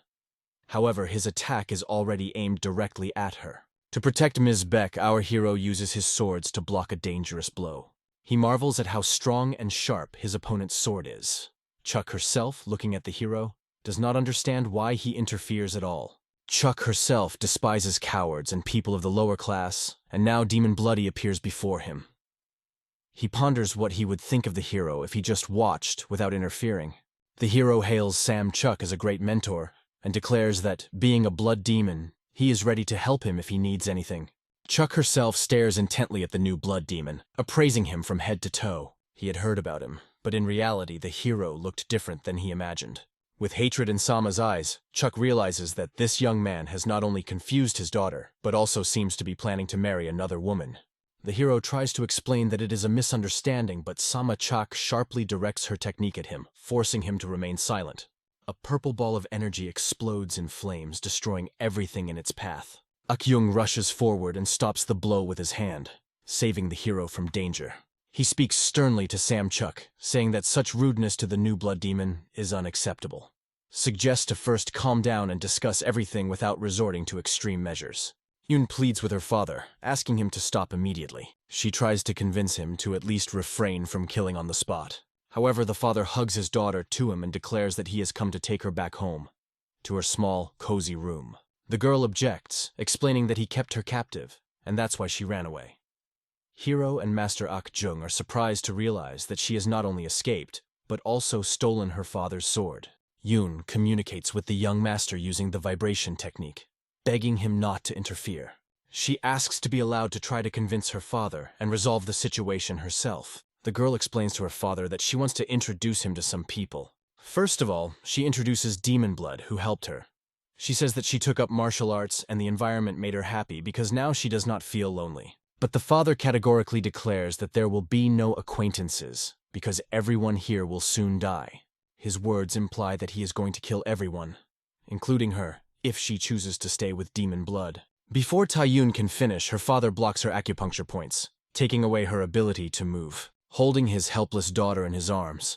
However, his attack is already aimed directly at her. To protect Ms. Beck, our hero uses his swords to block a dangerous blow. He marvels at how strong and sharp his opponent's sword is. Chuck herself, looking at the hero, does not understand why he interferes at all. Chuck herself despises cowards and people of the lower class, and now Demon Bloody appears before him. He ponders what he would think of the hero if he just watched without interfering. The hero hails Sam Chuck as a great mentor, and declares that, being a blood demon, he is ready to help him if he needs anything. Chuck herself stares intently at the new blood demon, appraising him from head to toe. He had heard about him, but in reality the hero looked different than he imagined. With hatred in Sama's eyes, Chuck realizes that this young man has not only confused his daughter, but also seems to be planning to marry another woman. The hero tries to explain that it is a misunderstanding, but Sama Chak sharply directs her technique at him, forcing him to remain silent. A purple ball of energy explodes in flames, destroying everything in its path. Ak-young rushes forward and stops the blow with his hand, saving the hero from danger. He speaks sternly to Sam Chuck, saying that such rudeness to the new blood demon is unacceptable. Suggests to first calm down and discuss everything without resorting to extreme measures. Yoon pleads with her father, asking him to stop immediately. She tries to convince him to at least refrain from killing on the spot. However, the father hugs his daughter to him and declares that he has come to take her back home, to her small, cozy room. The girl objects, explaining that he kept her captive, and that's why she ran away. Hero and Master Ak-jung are surprised to realize that she has not only escaped, but also stolen her father's sword. Yoon communicates with the young master using the vibration technique, begging him not to interfere. She asks to be allowed to try to convince her father and resolve the situation herself. The girl explains to her father that she wants to introduce him to some people. First of all, she introduces Demon Blood, who helped her. She says that she took up martial arts and the environment made her happy because now she does not feel lonely. But the father categorically declares that there will be no acquaintances because everyone here will soon die. His words imply that he is going to kill everyone, including her, if she chooses to stay with Demon Blood. Before Taeyun can finish, her father blocks her acupuncture points, taking away her ability to move. Holding his helpless daughter in his arms,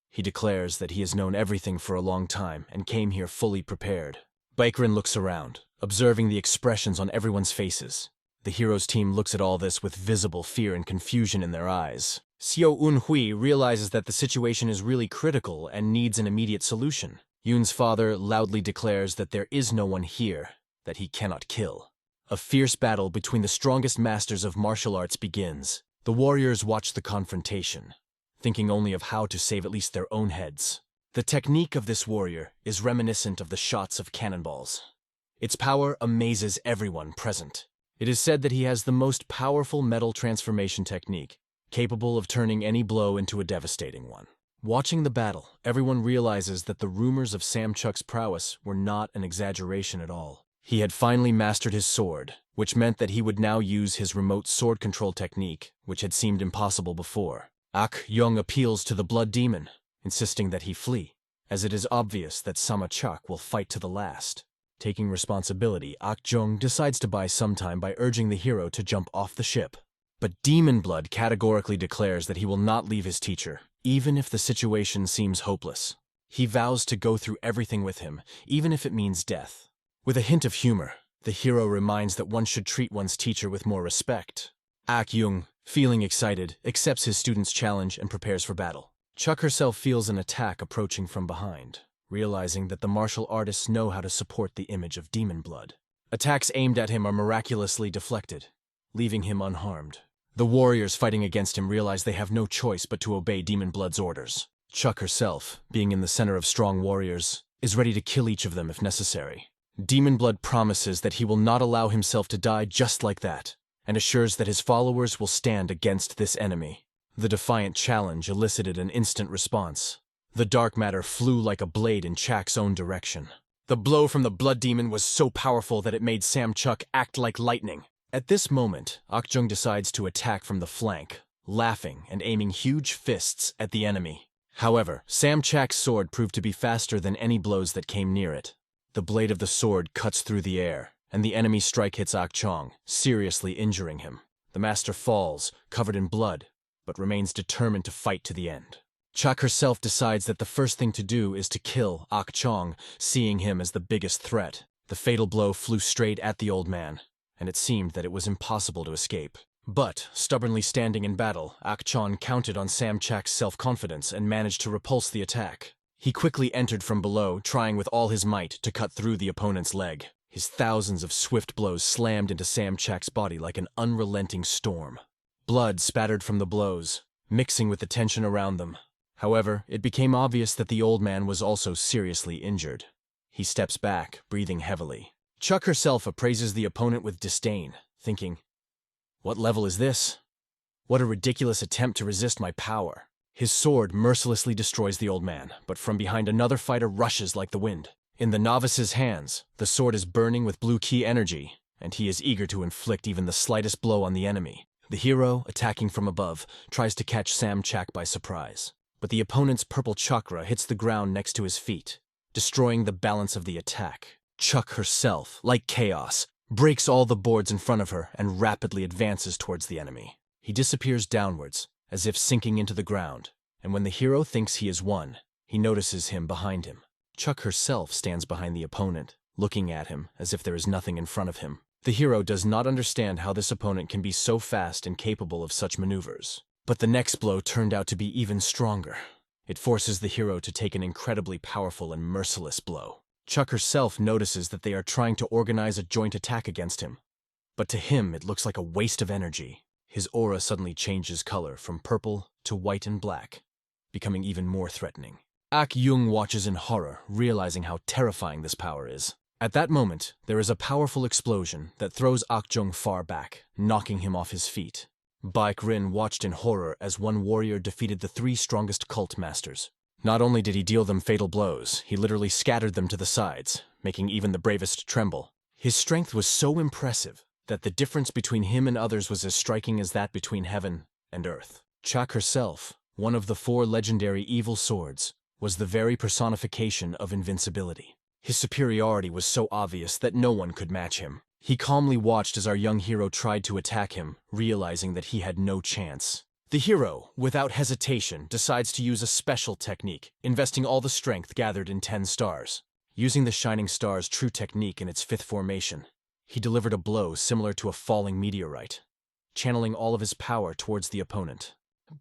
he declares that he has known everything for a long time and came here fully prepared. Baekrin looks around, observing the expressions on everyone's faces. The hero's team looks at all this with visible fear and confusion in their eyes. Xiao Unhui realizes that the situation is really critical and needs an immediate solution. Yoon's father loudly declares that there is no one here that he cannot kill. A fierce battle between the strongest masters of martial arts begins. The warriors watch the confrontation, thinking only of how to save at least their own heads. The technique of this warrior is reminiscent of the shots of cannonballs. Its power amazes everyone present. It is said that he has the most powerful metal transformation technique, capable of turning any blow into a devastating one. Watching the battle, everyone realizes that the rumors of Samchuk's prowess were not an exaggeration at all. He had finally mastered his sword, which meant that he would now use his remote sword control technique, which had seemed impossible before. Young appeals to the blood demon, insisting that he flee, as it is obvious that Samachuk will fight to the last. Taking responsibility, Jung decides to buy some time by urging the hero to jump off the ship. But Demon Blood categorically declares that he will not leave his teacher, even if the situation seems hopeless. He vows to go through everything with him, even if it means death. With a hint of humor, the hero reminds that one should treat one's teacher with more respect. Jung, feeling excited, accepts his student's challenge and prepares for battle. Chuck herself feels an attack approaching from behind, realizing that the martial artists know how to support the image of Demon Blood. Attacks aimed at him are miraculously deflected, leaving him unharmed. The warriors fighting against him realize they have no choice but to obey Demon Blood's orders. Chuck herself, being in the center of strong warriors, is ready to kill each of them if necessary. Demon Blood promises that he will not allow himself to die just like that, and assures that his followers will stand against this enemy. The defiant challenge elicited an instant response. The dark matter flew like a blade in Chak's own direction. The blow from the blood demon was so powerful that it made Samchuk act like lightning. At this moment, Jung decides to attack from the flank, laughing and aiming huge fists at the enemy. However, Samchuk's sword proved to be faster than any blows that came near it. The blade of the sword cuts through the air, and the enemy strike hits Chong, seriously injuring him. The master falls, covered in blood, but remains determined to fight to the end. Chak herself decides that the first thing to do is to kill Chong, seeing him as the biggest threat. The fatal blow flew straight at the old man, and it seemed that it was impossible to escape. But, stubbornly standing in battle, Chong counted on Samchuk's self-confidence and managed to repulse the attack. He quickly entered from below, trying with all his might to cut through the opponent's leg. His thousands of swift blows slammed into Samchuk's body like an unrelenting storm. Blood spattered from the blows, mixing with the tension around them. However, it became obvious that the old man was also seriously injured. He steps back, breathing heavily. Chuck herself appraises the opponent with disdain, thinking, "What level is this? What a ridiculous attempt to resist my power." His sword mercilessly destroys the old man, but from behind another fighter rushes like the wind. In the novice's hands, the sword is burning with blue ki energy, and he is eager to inflict even the slightest blow on the enemy. The hero, attacking from above, tries to catch Samchuk by surprise. But the opponent's purple chakra hits the ground next to his feet, destroying the balance of the attack. Chuck herself, like chaos, breaks all the boards in front of her and rapidly advances towards the enemy. He disappears downwards, as if sinking into the ground, and when the hero thinks he has won, he notices him behind him. Chuck herself stands behind the opponent, looking at him as if there is nothing in front of him. The hero does not understand how this opponent can be so fast and capable of such maneuvers. But the next blow turned out to be even stronger. It forces the hero to take an incredibly powerful and merciless blow. Chuck herself notices that they are trying to organize a joint attack against him. But to him, it looks like a waste of energy. His aura suddenly changes color from purple to white and black. becoming even more threatening. Ak-Jung watches in horror, realizing how terrifying this power is. At that moment, there is a powerful explosion that throws Ak-Jung far back, knocking him off his feet. Baek-Rin watched in horror as one warrior defeated the 3 strongest cult masters. Not only did he deal them fatal blows, he literally scattered them to the sides, making even the bravest tremble. His strength was so impressive that the difference between him and others was as striking as that between heaven and earth. Chak herself, one of the 4 legendary evil swords, was the very personification of invincibility. His superiority was so obvious that no one could match him. He calmly watched as our young hero tried to attack him, realizing that he had no chance. The hero, without hesitation, decides to use a special technique, investing all the strength gathered in 10 stars. Using the Shining Star's true technique in its 5th formation, he delivered a blow similar to a falling meteorite, channeling all of his power towards the opponent.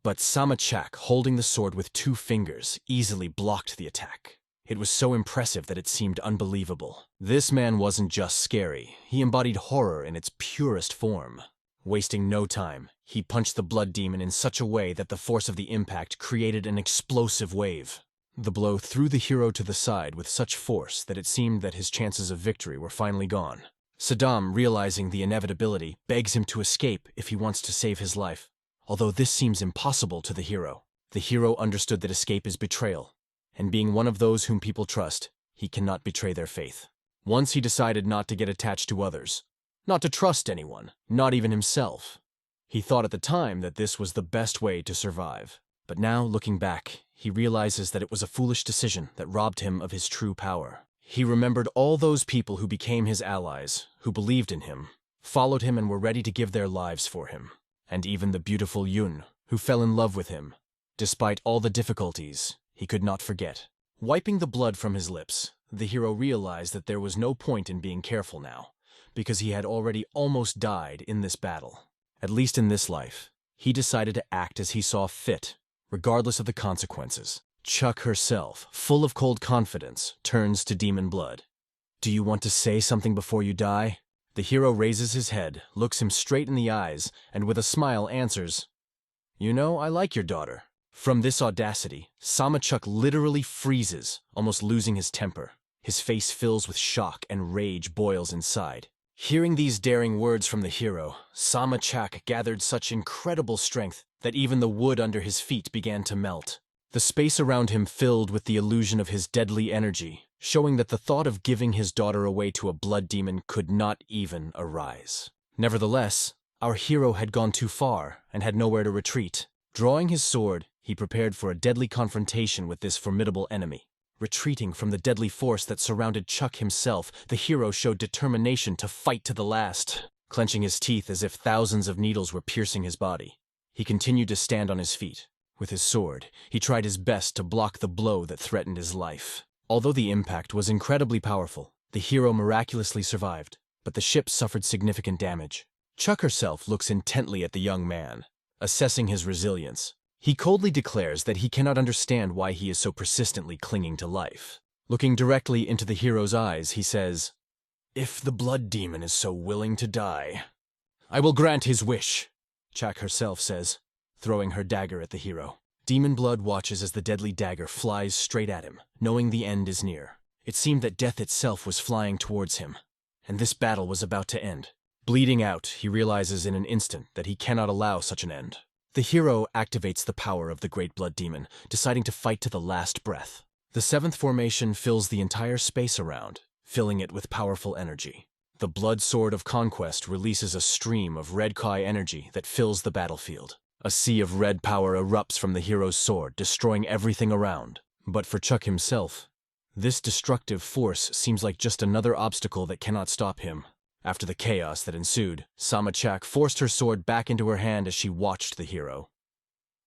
But Samachak, holding the sword with 2 fingers, easily blocked the attack. It was so impressive that it seemed unbelievable. This man wasn't just scary, he embodied horror in its purest form. Wasting no time, he punched the blood demon in such a way that the force of the impact created an explosive wave. The blow threw the hero to the side with such force that it seemed that his chances of victory were finally gone. Saddam, realizing the inevitability, begs him to escape if he wants to save his life. Although this seems impossible to the hero understood that escape is betrayal, and being one of those whom people trust, he cannot betray their faith. Once he decided not to get attached to others, not to trust anyone, not even himself. He thought at the time that this was the best way to survive. But now, looking back, he realizes that it was a foolish decision that robbed him of his true power. He remembered all those people who became his allies, who believed in him, followed him and were ready to give their lives for him. And even the beautiful Yun, who fell in love with him. Despite all the difficulties, he could not forget. Wiping the blood from his lips, the hero realized that there was no point in being careful now, because he had already almost died in this battle. At least in this life, he decided to act as he saw fit, regardless of the consequences. Chuck herself, full of cold confidence, turns to Demon Blood. "Do you want to say something before you die?" The hero raises his head, looks him straight in the eyes, and with a smile answers, "You know, I like your daughter." From this audacity, Samachuk literally freezes, almost losing his temper. His face fills with shock and rage boils inside. Hearing these daring words from the hero, Samachak gathered such incredible strength that even the wood under his feet began to melt. The space around him filled with the illusion of his deadly energy, showing that the thought of giving his daughter away to a blood demon could not even arise. Nevertheless, our hero had gone too far and had nowhere to retreat. Drawing his sword, he prepared for a deadly confrontation with this formidable enemy. Retreating from the deadly force that surrounded Chuck himself, the hero showed determination to fight to the last, clenching his teeth as if thousands of needles were piercing his body. He continued to stand on his feet. With his sword, he tried his best to block the blow that threatened his life. Although the impact was incredibly powerful, the hero miraculously survived, but the ship suffered significant damage. Chuck herself looks intently at the young man, assessing his resilience. He coldly declares that he cannot understand why he is so persistently clinging to life. Looking directly into the hero's eyes, he says, "If the blood demon is so willing to die, I will grant his wish," Chak herself says, throwing her dagger at the hero. Demon Blood watches as the deadly dagger flies straight at him, knowing the end is near. It seemed that death itself was flying towards him, and this battle was about to end. Bleeding out, he realizes in an instant that he cannot allow such an end. The hero activates the power of the Great Blood Demon, deciding to fight to the last breath. The 7th formation fills the entire space around, filling it with powerful energy. The Blood Sword of Conquest releases a stream of red Kai energy that fills the battlefield. A sea of red power erupts from the hero's sword, destroying everything around. But for Chuck himself, this destructive force seems like just another obstacle that cannot stop him. After the chaos that ensued, Samachak forced her sword back into her hand as she watched the hero.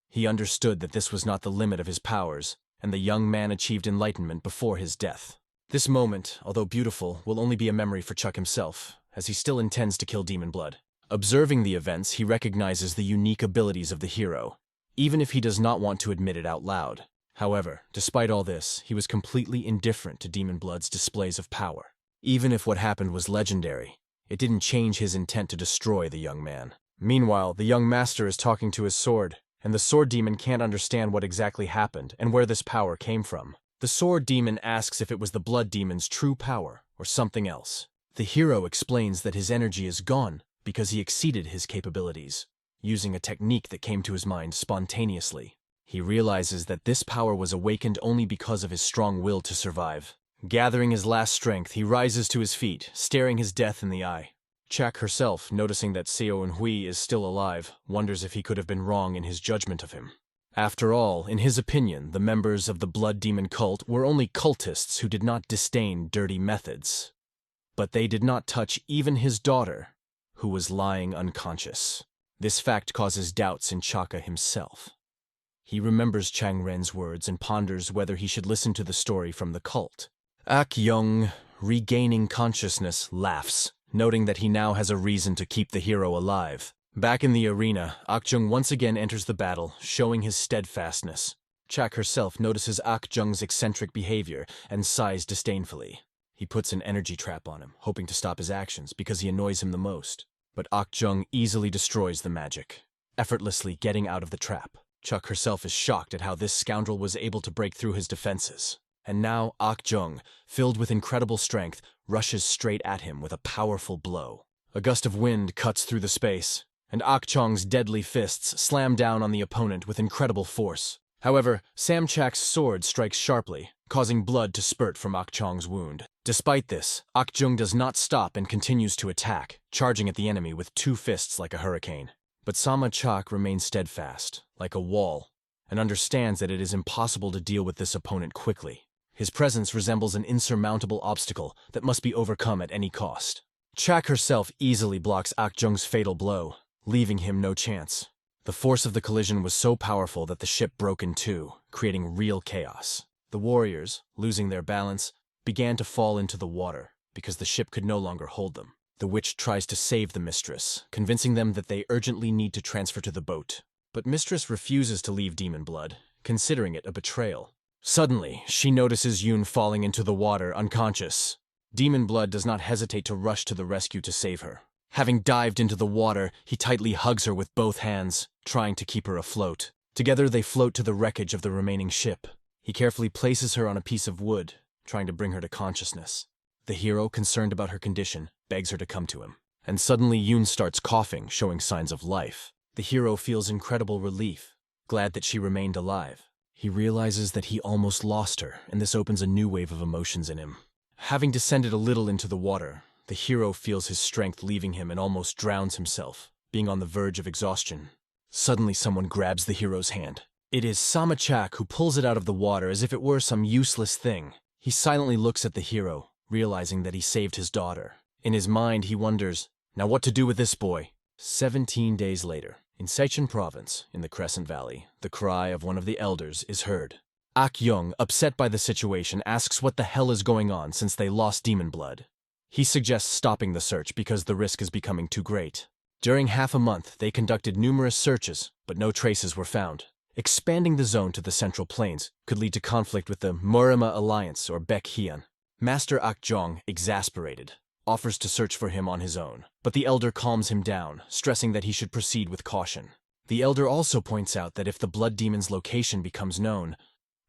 He understood that this was not the limit of his powers, and the young man achieved enlightenment before his death. This moment, although beautiful, will only be a memory for Chuck himself, as he still intends to kill Demon Blood. Observing the events, he recognizes the unique abilities of the hero, even if he does not want to admit it out loud. However, despite all this, he was completely indifferent to Demon Blood's displays of power. Even if what happened was legendary, it didn't change his intent to destroy the young man. Meanwhile, the young master is talking to his sword, and the sword demon can't understand what exactly happened and where this power came from. The sword demon asks if it was the blood demon's true power or something else. The hero explains that his energy is gone because he exceeded his capabilities, using a technique that came to his mind spontaneously. He realizes that this power was awakened only because of his strong will to survive. Gathering his last strength, he rises to his feet, staring his death in the eye. Chak herself, noticing that Seo Eunhui is still alive, wonders if he could have been wrong in his judgment of him. After all, in his opinion, the members of the blood demon cult were only cultists who did not disdain dirty methods. But they did not touch even his daughter, who was lying unconscious. This fact causes doubts in Chaka himself. He remembers Chang Ren's words and ponders whether he should listen to the story from the cult. Ak Young, regaining consciousness, laughs, noting that he now has a reason to keep the hero alive. Back in the arena, Ak Jung once again enters the battle, showing his steadfastness. Chak herself notices Ak Jung's eccentric behavior and sighs disdainfully. He puts an energy trap on him, hoping to stop his actions because he annoys him the most. But Ak Jung easily destroys the magic, effortlessly getting out of the trap. Chuk herself is shocked at how this scoundrel was able to break through his defenses. And now Ak Jung, filled with incredible strength, rushes straight at him with a powerful blow. A gust of wind cuts through the space, and Ak Chong's deadly fists slam down on the opponent with incredible force. However, Sam Chak's sword strikes sharply, causing blood to spurt from Ak Chong's wound. Despite this, Ak Jung does not stop and continues to attack, charging at the enemy with two fists like a hurricane. But Sama Chak remains steadfast, like a wall, and understands that it is impossible to deal with this opponent quickly. His presence resembles an insurmountable obstacle that must be overcome at any cost. Chak herself easily blocks Ak Jung's fatal blow, leaving him no chance. The force of the collision was so powerful that the ship broke in two, creating real chaos. The warriors, losing their balance, began to fall into the water because the ship could no longer hold them. The witch tries to save the mistress, convincing them that they urgently need to transfer to the boat. But mistress refuses to leave Demon Blood, considering it a betrayal. Suddenly, she notices Yoon falling into the water unconscious. Demon Blood does not hesitate to rush to the rescue to save her. Having dived into the water, he tightly hugs her with both hands, trying to keep her afloat. Together they float to the wreckage of the remaining ship. He carefully places her on a piece of wood, trying to bring her to consciousness. The hero, concerned about her condition, begs her to come to him. And suddenly Yoon starts coughing, showing signs of life. The hero feels incredible relief, glad that she remained alive. He realizes that he almost lost her, and this opens a new wave of emotions in him. Having descended a little into the water, the hero feels his strength leaving him and almost drowns himself, being on the verge of exhaustion. Suddenly someone grabs the hero's hand. It is Sama Chak who pulls it out of the water as if it were some useless thing. He silently looks at the hero, realizing that he saved his daughter. In his mind, he wonders, now what to do with this boy? 17 days later, in Seichun Province, in the Crescent Valley, the cry of one of the elders is heard. Ak Young, upset by the situation, asks what the hell is going on since they lost Demon Blood. He suggests stopping the search because the risk is becoming too great. During half a month, they conducted numerous searches, but no traces were found. Expanding the zone to the Central Plains could lead to conflict with the Morima Alliance or Baek Hyun. Master Ak Jong, exasperated, offers to search for him on his own, but the elder calms him down, stressing that he should proceed with caution. The elder also points out that if the blood demon's location becomes known,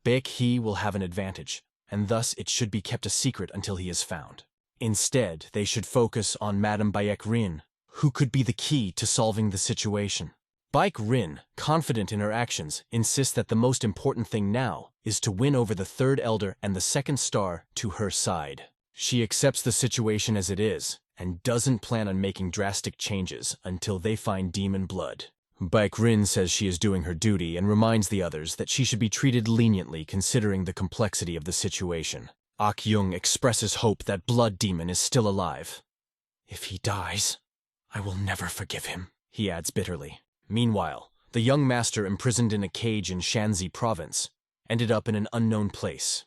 Baek Hee will have an advantage, and thus it should be kept a secret until he is found. Instead, they should focus on Madame Baek Rin, who could be the key to solving the situation. Baek Rin, confident in her actions, insists that the most important thing now is to win over the third elder and the second star to her side. She accepts the situation as it is, and doesn't plan on making drastic changes until they find Demon Blood. Baek Rin says she is doing her duty and reminds the others that she should be treated leniently considering the complexity of the situation. Ak Young expresses hope that Blood Demon is still alive. If he dies, I will never forgive him, he adds bitterly. Meanwhile, the young master imprisoned in a cage in Shanxi province ended up in an unknown place.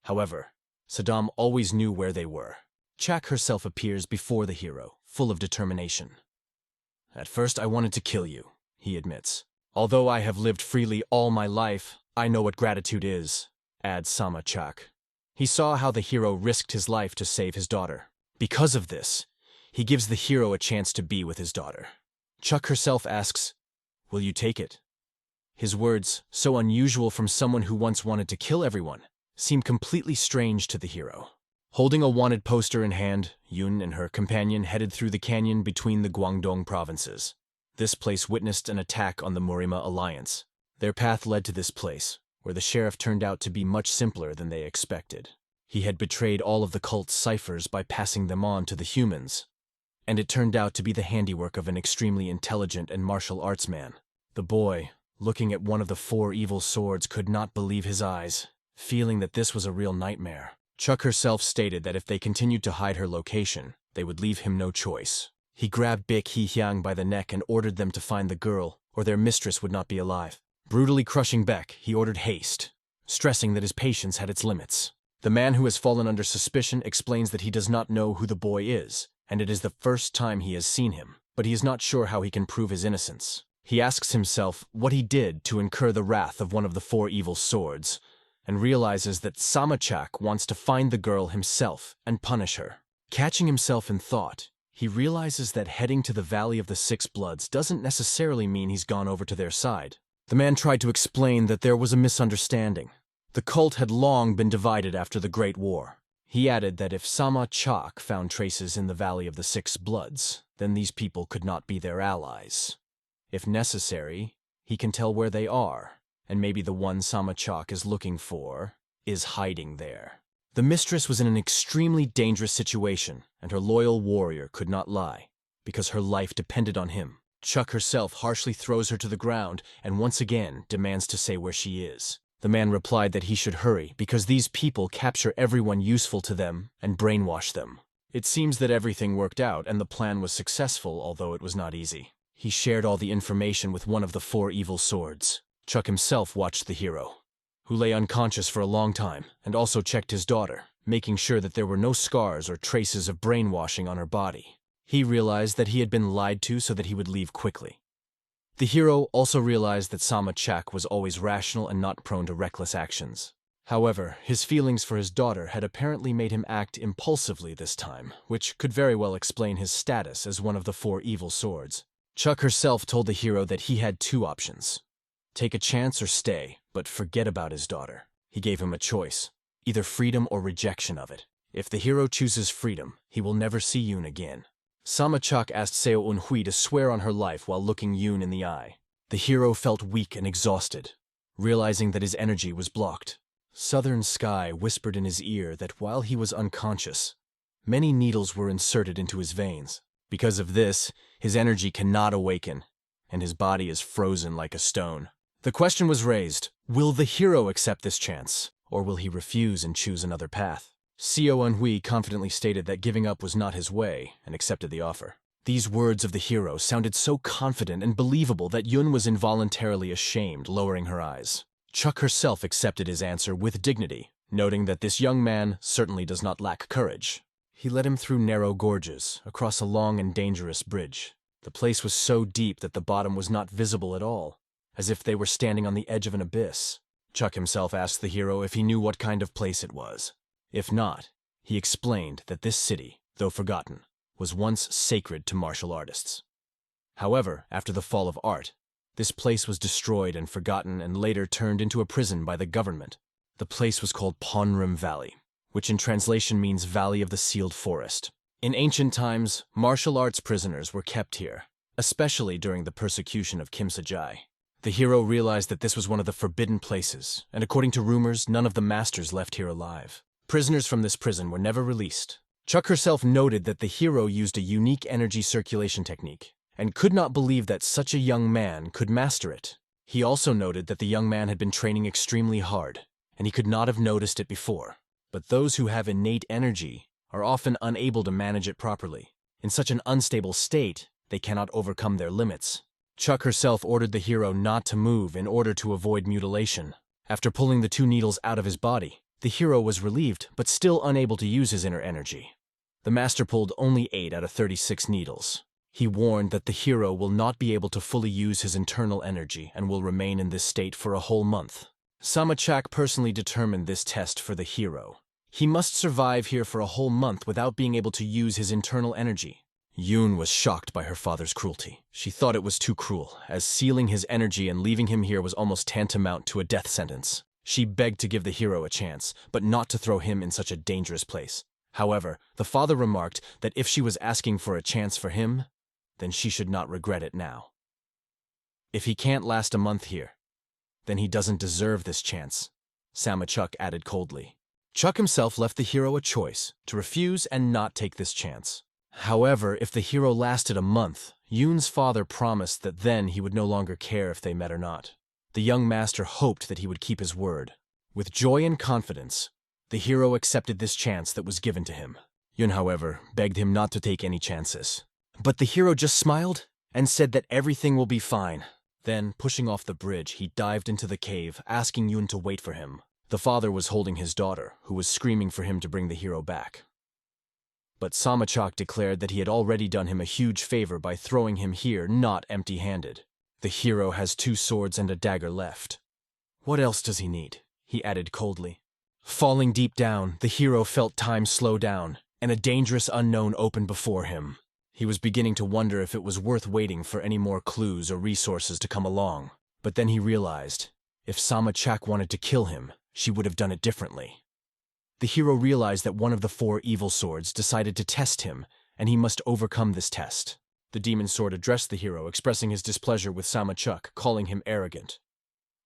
However, Saddam always knew where they were. Chak herself appears before the hero, full of determination. At first I wanted to kill you, he admits. Although I have lived freely all my life, I know what gratitude is, adds Sama Chak. He saw how the hero risked his life to save his daughter. Because of this, he gives the hero a chance to be with his daughter. Chuk herself asks, will you take it? His words, so unusual from someone who once wanted to kill everyone, seemed completely strange to the hero. Holding a wanted poster in hand, Yun and her companion headed through the canyon between the Guangdong provinces. This place witnessed an attack on the Murima Alliance. Their path led to this place, where the sheriff turned out to be much simpler than they expected. He had betrayed all of the cult's ciphers by passing them on to the humans, and it turned out to be the handiwork of an extremely intelligent and martial arts man. The boy, looking at one of the 4 evil swords, could not believe his eyes, feeling that this was a real nightmare. Chuck herself stated that if they continued to hide her location, they would leave him no choice. He grabbed Bik He-hyang by the neck and ordered them to find the girl, or their mistress would not be alive. Brutally crushing Beck, he ordered haste, stressing that his patience had its limits. The man who has fallen under suspicion explains that he does not know who the boy is, and it is the first time he has seen him, but he is not sure how he can prove his innocence. He asks himself what he did to incur the wrath of one of the 4 evil swords, and realizes that Samachak wants to find the girl himself and punish her. Catching himself in thought, he realizes that heading to the Valley of the 6 Bloods doesn't necessarily mean he's gone over to their side. The man tried to explain that there was a misunderstanding. The cult had long been divided after the Great War. He added that if Samachak found traces in the Valley of the 6 Bloods, then these people could not be their allies. If necessary, he can tell where they are, and maybe the one Samachak is looking for is hiding there. The mistress was in an extremely dangerous situation, and her loyal warrior could not lie, because her life depended on him. Chuck herself harshly throws her to the ground and once again demands to say where she is. The man replied that he should hurry because these people capture everyone useful to them and brainwash them. It seems that everything worked out and the plan was successful, although it was not easy. He shared all the information with one of the 4 evil swords. Chuck himself watched the hero, who lay unconscious for a long time, and also checked his daughter, making sure that there were no scars or traces of brainwashing on her body. He realized that he had been lied to so that he would leave quickly. The hero also realized that Samachak was always rational and not prone to reckless actions. However, his feelings for his daughter had apparently made him act impulsively this time, which could very well explain his status as one of the 4 evil swords. Chuck herself told the hero that he had 2 options. Take a chance or stay, but forget about his daughter. He gave him a choice, either freedom or rejection of it. If the hero chooses freedom, he will never see Yoon again. Samachak asked Seo Eunhui to swear on her life while looking Yoon in the eye. The hero felt weak and exhausted, realizing that his energy was blocked. Southern Sky whispered in his ear that while he was unconscious, many needles were inserted into his veins. Because of this, his energy cannot awaken, and his body is frozen like a stone. The question was raised, will the hero accept this chance, or will he refuse and choose another path? Seo Eunhui confidently stated that giving up was not his way, and accepted the offer. These words of the hero sounded so confident and believable that Yun was involuntarily ashamed, lowering her eyes. Chuck herself accepted his answer with dignity, noting that this young man certainly does not lack courage. He led him through narrow gorges, across a long and dangerous bridge. The place was so deep that the bottom was not visible at all, as if they were standing on the edge of an abyss. Chuck himself asked the hero if he knew what kind of place it was. If not, he explained that this city, though forgotten, was once sacred to martial artists. However, after the fall of art, this place was destroyed and forgotten and later turned into a prison by the government. The place was called Ponrim Valley, which in translation means Valley of the Sealed Forest. In ancient times, martial arts prisoners were kept here, especially during the persecution of Kim Sajai. The hero realized that this was one of the forbidden places, and according to rumors, none of the masters left here alive. Prisoners from this prison were never released. Chuck herself noted that the hero used a unique energy circulation technique, and could not believe that such a young man could master it. He also noted that the young man had been training extremely hard, and he could not have noticed it before. But those who have innate energy are often unable to manage it properly. In such an unstable state, they cannot overcome their limits. Chuck herself ordered the hero not to move in order to avoid mutilation. After pulling the 2 needles out of his body, the hero was relieved, but still unable to use his inner energy. The master pulled only 8 out of 36 needles. He warned that the hero will not be able to fully use his internal energy and will remain in this state for a whole month. Samachak personally determined this test for the hero. He must survive here for a whole month without being able to use his internal energy. Yoon was shocked by her father's cruelty. She thought it was too cruel, as sealing his energy and leaving him here was almost tantamount to a death sentence. She begged to give the hero a chance, but not to throw him in such a dangerous place. However, the father remarked that if she was asking for a chance for him, then she should not regret it now. If he can't last a month here, then he doesn't deserve this chance, Samachuk added coldly. Chuck himself left the hero a choice, to refuse and not take this chance. However, if the hero lasted a month, Yoon's father promised that then he would no longer care if they met or not. The young master hoped that he would keep his word. With joy and confidence, the hero accepted this chance that was given to him. Yoon, however, begged him not to take any chances. But the hero just smiled and said that everything will be fine. Then, pushing off the bridge, he dived into the cave, asking Yoon to wait for him. The father was holding his daughter, who was screaming for him to bring the hero back. But Samachuk declared that he had already done him a huge favor by throwing him here not empty-handed. The hero has 2 swords and a dagger left. What else does he need? He added coldly. Falling deep down, the hero felt time slow down, and a dangerous unknown opened before him. He was beginning to wonder if it was worth waiting for any more clues or resources to come along. But then he realized, if Samachuk wanted to kill him, she would have done it differently. The hero realized that one of the 4 evil swords decided to test him, and he must overcome this test. The demon sword addressed the hero, expressing his displeasure with Samachuk, calling him arrogant.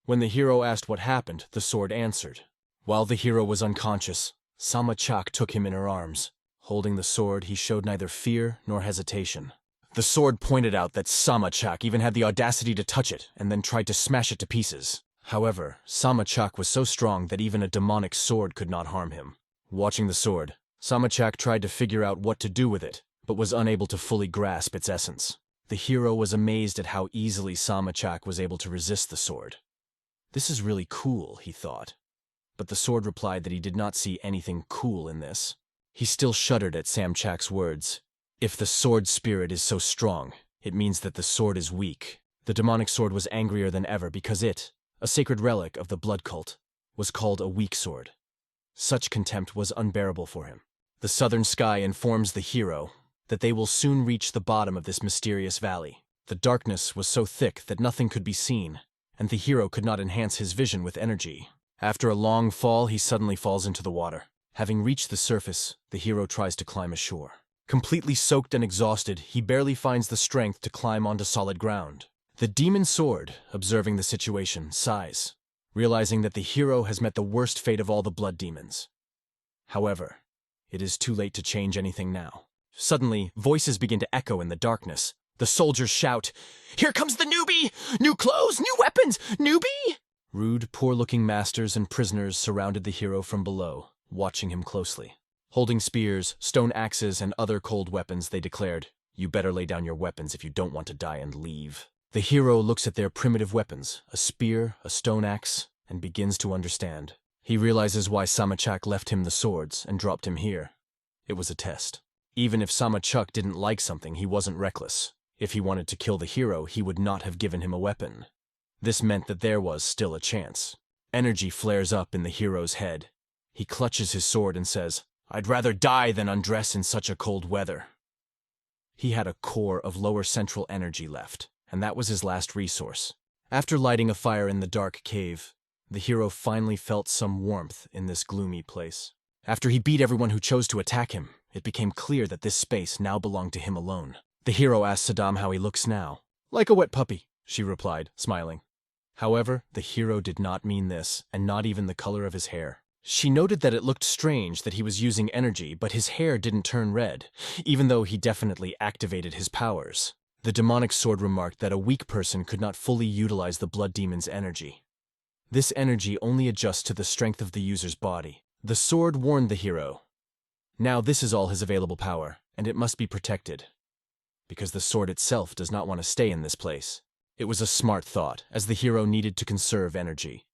When the hero asked what happened, the sword answered. While the hero was unconscious, Samachuk took him in her arms. Holding the sword, he showed neither fear nor hesitation. The sword pointed out that Samachuk even had the audacity to touch it, and then tried to smash it to pieces. However, Samachuk was so strong that even a demonic sword could not harm him. Watching the sword, Samachuk tried to figure out what to do with it, but was unable to fully grasp its essence. The hero was amazed at how easily Samachuk was able to resist the sword. This is really cool, he thought. But the sword replied that he did not see anything cool in this. He still shuddered at Samachuk's words. If the sword spirit is so strong, it means that the sword is weak. The demonic sword was angrier than ever because it, a sacred relic of the blood cult, was called a weak sword. Such contempt was unbearable for him. The southern sky informs the hero that they will soon reach the bottom of this mysterious valley. The darkness was so thick that nothing could be seen, and the hero could not enhance his vision with energy. After a long fall, he suddenly falls into the water. Having reached the surface, the hero tries to climb ashore. Completely soaked and exhausted, he barely finds the strength to climb onto solid ground. The demon sword, observing the situation, sighs, realizing that the hero has met the worst fate of all the blood demons. However, it is too late to change anything now. Suddenly, voices begin to echo in the darkness. The soldiers shout, "Here comes the newbie! New clothes, new weapons, newbie!" Rude, poor-looking masters and prisoners surrounded the hero from below, watching him closely. Holding spears, stone axes, and other cold weapons, they declared, "You better lay down your weapons if you don't want to die and leave." The hero looks at their primitive weapons, a spear, a stone axe, and begins to understand. He realizes why Samachuk left him the swords and dropped him here. It was a test. Even if Samachuk didn't like something, he wasn't reckless. If he wanted to kill the hero, he would not have given him a weapon. This meant that there was still a chance. Energy flares up in the hero's head. He clutches his sword and says, "I'd rather die than undress in such a cold weather." He had a core of lower central energy left, and that was his last resource. After lighting a fire in the dark cave, the hero finally felt some warmth in this gloomy place. After he beat everyone who chose to attack him, it became clear that this space now belonged to him alone. The hero asked Saddam how he looks now. "Like a wet puppy," she replied, smiling. However, the hero did not mean this, and not even the color of his hair. She noted that it looked strange that he was using energy, but his hair didn't turn red, even though he definitely activated his powers. The demonic sword remarked that a weak person could not fully utilize the blood demon's energy. This energy only adjusts to the strength of the user's body. The sword warned the hero. Now this is all his available power, and it must be protected, because the sword itself does not want to stay in this place. It was a smart thought, as the hero needed to conserve energy.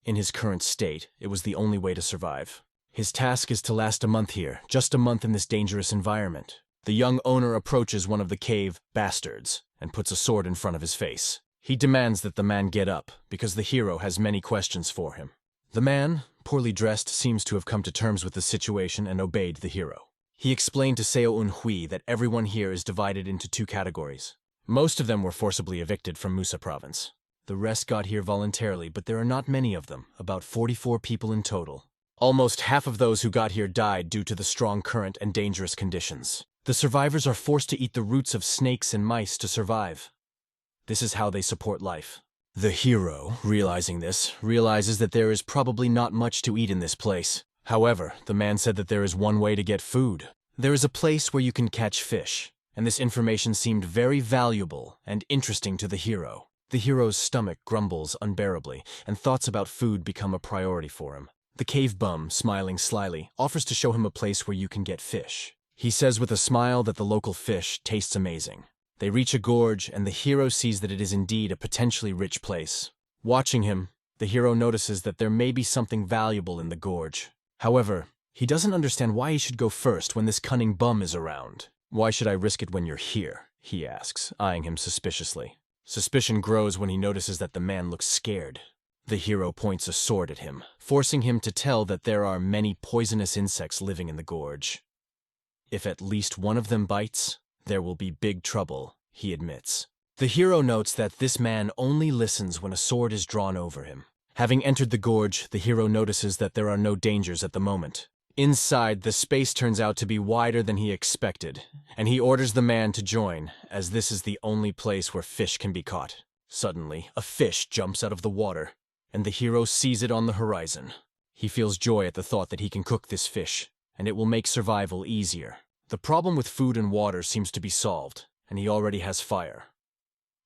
In his current state, it was the only way to survive. His task is to last a month here, just a month in this dangerous environment. The young owner approaches one of the cave bastards and puts a sword in front of his face. He demands that the man get up, because the hero has many questions for him. The man, poorly dressed, seems to have come to terms with the situation and obeyed the hero. He explained to Seo Eun-hui that everyone here is divided into two categories. Most of them were forcibly evicted from Musa province. The rest got here voluntarily, but there are not many of them, about 44 people in total. Almost half of those who got here died due to the strong current and dangerous conditions. The survivors are forced to eat the roots of snakes and mice to survive. This is how they support life. The hero, realizing this, realizes that there is probably not much to eat in this place. However, the man said that there is one way to get food. There is a place where you can catch fish, and this information seemed very valuable and interesting to the hero. The hero's stomach grumbles unbearably, and thoughts about food become a priority for him. The cave bum, smiling slyly, offers to show him a place where you can get fish. He says with a smile that the local fish tastes amazing. They reach a gorge, and the hero sees that it is indeed a potentially rich place. Watching him, the hero notices that there may be something valuable in the gorge. However, he doesn't understand why he should go first when this cunning bum is around. "Why should I risk it when you're here?" he asks, eyeing him suspiciously. Suspicion grows when he notices that the man looks scared. The hero points a sword at him, forcing him to tell that there are many poisonous insects living in the gorge. If at least one of them bites, there will be big trouble, he admits. The hero notes that this man only listens when a sword is drawn over him. Having entered the gorge, the hero notices that there are no dangers at the moment. Inside, the space turns out to be wider than he expected, and he orders the man to join, as this is the only place where fish can be caught. Suddenly, a fish jumps out of the water, and the hero sees it on the horizon. He feels joy at the thought that he can cook this fish, and it will make survival easier. The problem with food and water seems to be solved, and he already has fire.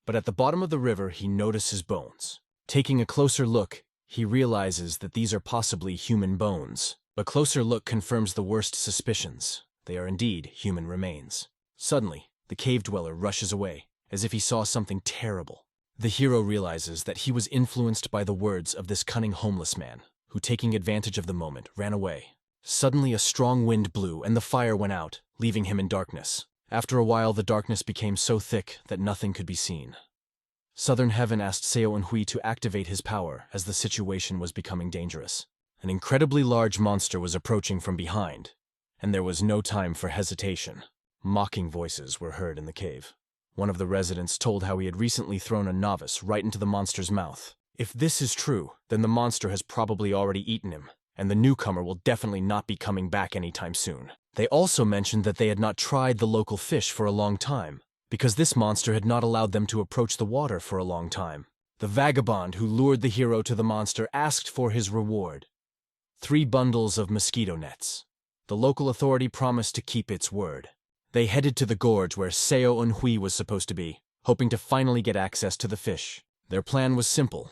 But at the bottom of the river, he notices bones. Taking a closer look, he realizes that these are possibly human bones. A closer look confirms the worst suspicions. They are indeed human remains. Suddenly, the cave dweller rushes away, as if he saw something terrible. The hero realizes that he was influenced by the words of this cunning homeless man, who, taking advantage of the moment, ran away. Suddenly a strong wind blew and the fire went out, leaving him in darkness. After a while, the darkness became so thick that nothing could be seen. Southern Heaven asked Seo Eun-hui to activate his power as the situation was becoming dangerous. An incredibly large monster was approaching from behind, and there was no time for hesitation. Mocking voices were heard in the cave. One of the residents told how he had recently thrown a novice right into the monster's mouth. If this is true, then the monster has probably already eaten him, and the newcomer will definitely not be coming back anytime soon. They also mentioned that they had not tried the local fish for a long time, because this monster had not allowed them to approach the water for a long time. The vagabond who lured the hero to the monster asked for his reward: 3 bundles of mosquito nets. The local authority promised to keep its word. They headed to the gorge where Seo Eun-hui was supposed to be, hoping to finally get access to the fish. Their plan was simple: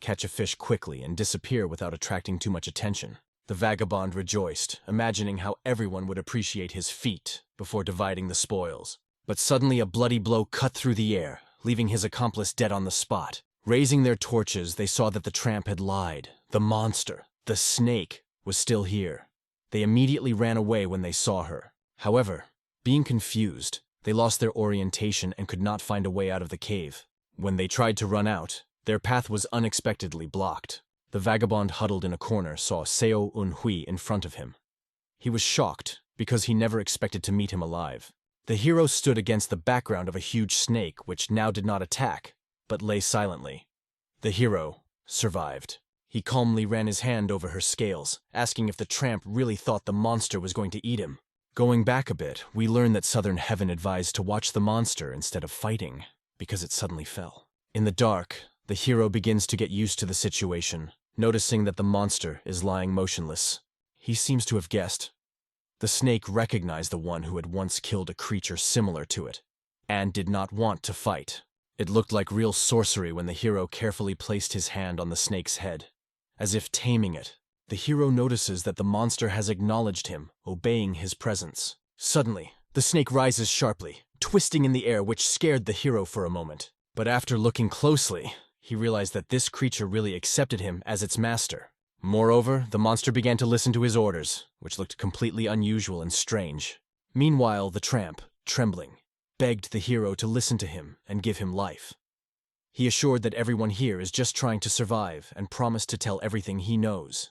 catch a fish quickly and disappear without attracting too much attention. The vagabond rejoiced, imagining how everyone would appreciate his feat before dividing the spoils. But suddenly a bloody blow cut through the air, leaving his accomplice dead on the spot. Raising their torches, they saw that the tramp had lied. The monster, the snake, was still here. They immediately ran away when they saw her. However, being confused, they lost their orientation and could not find a way out of the cave. When they tried to run out, their path was unexpectedly blocked. The vagabond huddled in a corner saw Seo Eun-hui in front of him. He was shocked because he never expected to meet him alive. The hero stood against the background of a huge snake which now did not attack, but lay silently. The hero survived. He calmly ran his hand over her scales, asking if the tramp really thought the monster was going to eat him. Going back a bit, we learn that Southern Heaven advised to watch the monster instead of fighting, because it suddenly fell. In the dark, the hero begins to get used to the situation, noticing that the monster is lying motionless. He seems to have guessed. The snake recognized the one who had once killed a creature similar to it, and did not want to fight. It looked like real sorcery when the hero carefully placed his hand on the snake's head, as if taming it. The hero notices that the monster has acknowledged him, obeying his presence. Suddenly, the snake rises sharply, twisting in the air, which scared the hero for a moment. But after looking closely, he realized that this creature really accepted him as its master. Moreover, the monster began to listen to his orders, which looked completely unusual and strange. Meanwhile, the tramp, trembling, begged the hero to listen to him and give him life. He assured that everyone here is just trying to survive and promised to tell everything he knows.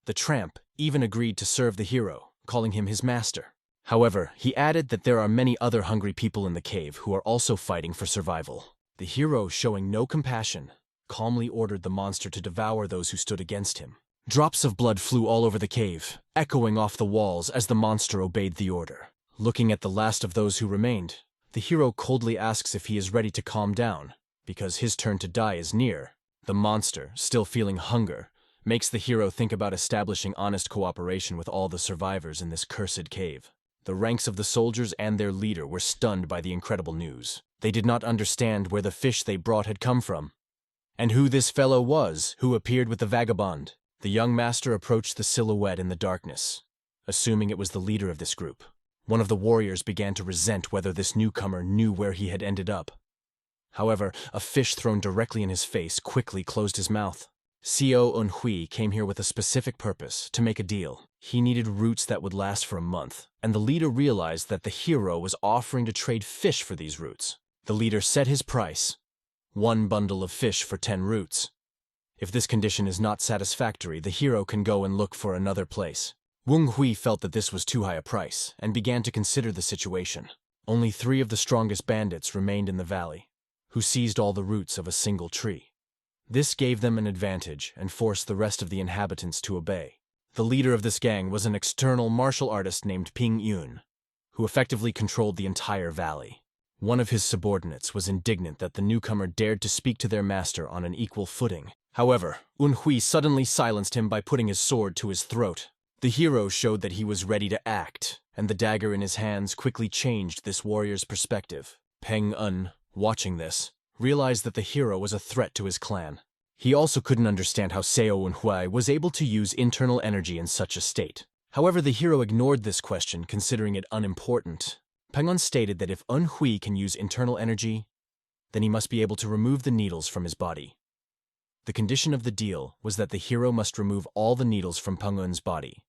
The tramp even agreed to serve the hero, calling him his master. However, he added that there are many other hungry people in the cave who are also fighting for survival. The hero, showing no compassion, calmly ordered the monster to devour those who stood against him. Drops of blood flew all over the cave, echoing off the walls as the monster obeyed the order. Looking at the last of those who remained, the hero coldly asks if he is ready to calm down, because his turn to die is near. The monster, still feeling hunger, makes the hero think about establishing honest cooperation with all the survivors in this cursed cave. The ranks of the soldiers and their leader were stunned by the incredible news. They did not understand where the fish they brought had come from, and who this fellow was who appeared with the vagabond. The young master approached the silhouette in the darkness, assuming it was the leader of this group. One of the warriors began to resent whether this newcomer knew where he had ended up. However, a fish thrown directly in his face quickly closed his mouth. Xiao Unhui came here with a specific purpose, to make a deal. He needed roots that would last for a month, and the leader realized that the hero was offering to trade fish for these roots. The leader set his price, 1 bundle of fish for 10 roots. If this condition is not satisfactory, the hero can go and look for another place. Wang Hui felt that this was too high a price, and began to consider the situation. Only 3 of the strongest bandits remained in the valley, who seized all the roots of a single tree. This gave them an advantage and forced the rest of the inhabitants to obey. The leader of this gang was an external martial artist named Ping Yun, who effectively controlled the entire valley. One of his subordinates was indignant that the newcomer dared to speak to their master on an equal footing. However, Unhui suddenly silenced him by putting his sword to his throat. The hero showed that he was ready to act, and the dagger in his hands quickly changed this warrior's perspective. Peng Un, watching this, realized that the hero was a threat to his clan. He also couldn't understand how Xiao Unhui was able to use internal energy in such a state. However, the hero ignored this question, considering it unimportant. Peng Un stated that if Unhui can use internal energy, then he must be able to remove the needles from his body. The condition of the deal was that the hero must remove all the needles from Peng Un's body,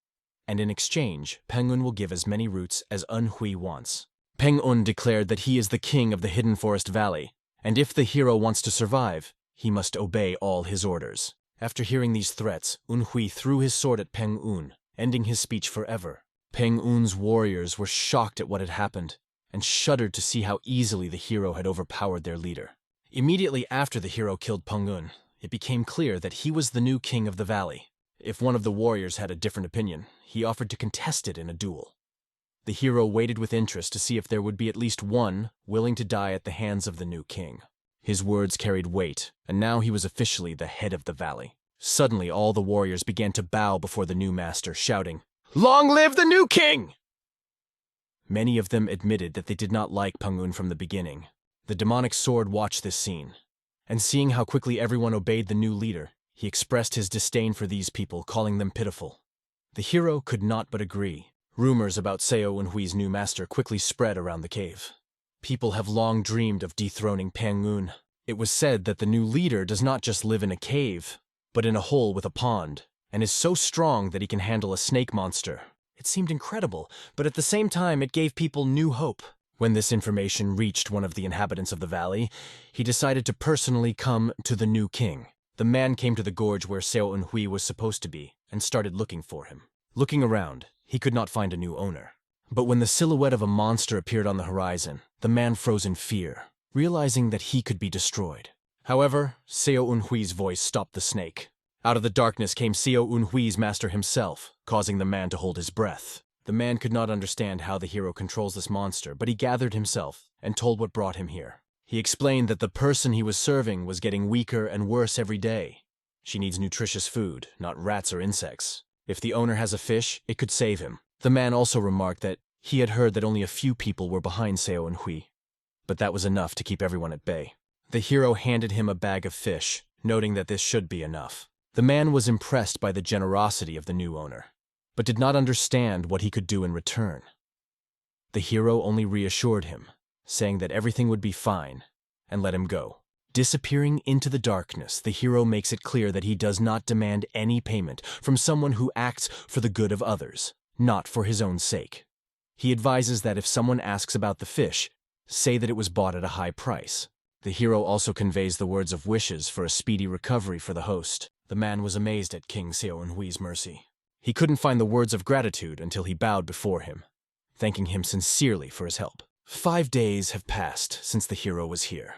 and in exchange, Peng Un will give as many roots as Unhui wants. Peng Un declared that he is the king of the Hidden Forest Valley, and if the hero wants to survive, he must obey all his orders. After hearing these threats, Unhui threw his sword at Peng Un, ending his speech forever. Peng Un's warriors were shocked at what had happened, and shuddered to see how easily the hero had overpowered their leader. Immediately after the hero killed Peng Un, it became clear that he was the new king of the valley. If one of the warriors had a different opinion, he offered to contest it in a duel. The hero waited with interest to see if there would be at least one willing to die at the hands of the new king. His words carried weight, and now he was officially the head of the valley. Suddenly, all the warriors began to bow before the new master, shouting, "Long live the new king!" Many of them admitted that they did not like Peng Un from the beginning. The demonic sword watched this scene, and seeing how quickly everyone obeyed the new leader, he expressed his disdain for these people, calling them pitiful. The hero could not but agree. Rumors about Xiao Unhui's new master quickly spread around the cave. People have long dreamed of dethroning Peng Un. It was said that the new leader does not just live in a cave, but in a hole with a pond, and is so strong that he can handle a snake monster. It seemed incredible, but at the same time it gave people new hope. When this information reached one of the inhabitants of the valley, he decided to personally come to the new king. The man came to the gorge where Xiao Unhui was supposed to be, and started looking for him. Looking around, he could not find a new owner. But when the silhouette of a monster appeared on the horizon, the man froze in fear, realizing that he could be destroyed. However, Xiao Unhui's voice stopped the snake. Out of the darkness came Xiao Unhui's master himself, causing the man to hold his breath. The man could not understand how the hero controls this monster, but he gathered himself and told what brought him here. He explained that the person he was serving was getting weaker and worse every day. She needs nutritious food, not rats or insects. If the owner has a fish, it could save him. The man also remarked that he had heard that only a few people were behind Xiao Unhui, but that was enough to keep everyone at bay. The hero handed him a bag of fish, noting that this should be enough. The man was impressed by the generosity of the new owner, but did not understand what he could do in return. The hero only reassured him, saying that everything would be fine, and let him go. Disappearing into the darkness, the hero makes it clear that he does not demand any payment from someone who acts for the good of others, not for his own sake. He advises that if someone asks about the fish, say that it was bought at a high price. The hero also conveys the words of wishes for a speedy recovery for the host. The man was amazed at King Xiao Unhui's mercy. He couldn't find the words of gratitude until he bowed before him, thanking him sincerely for his help. 5 days have passed since the hero was here.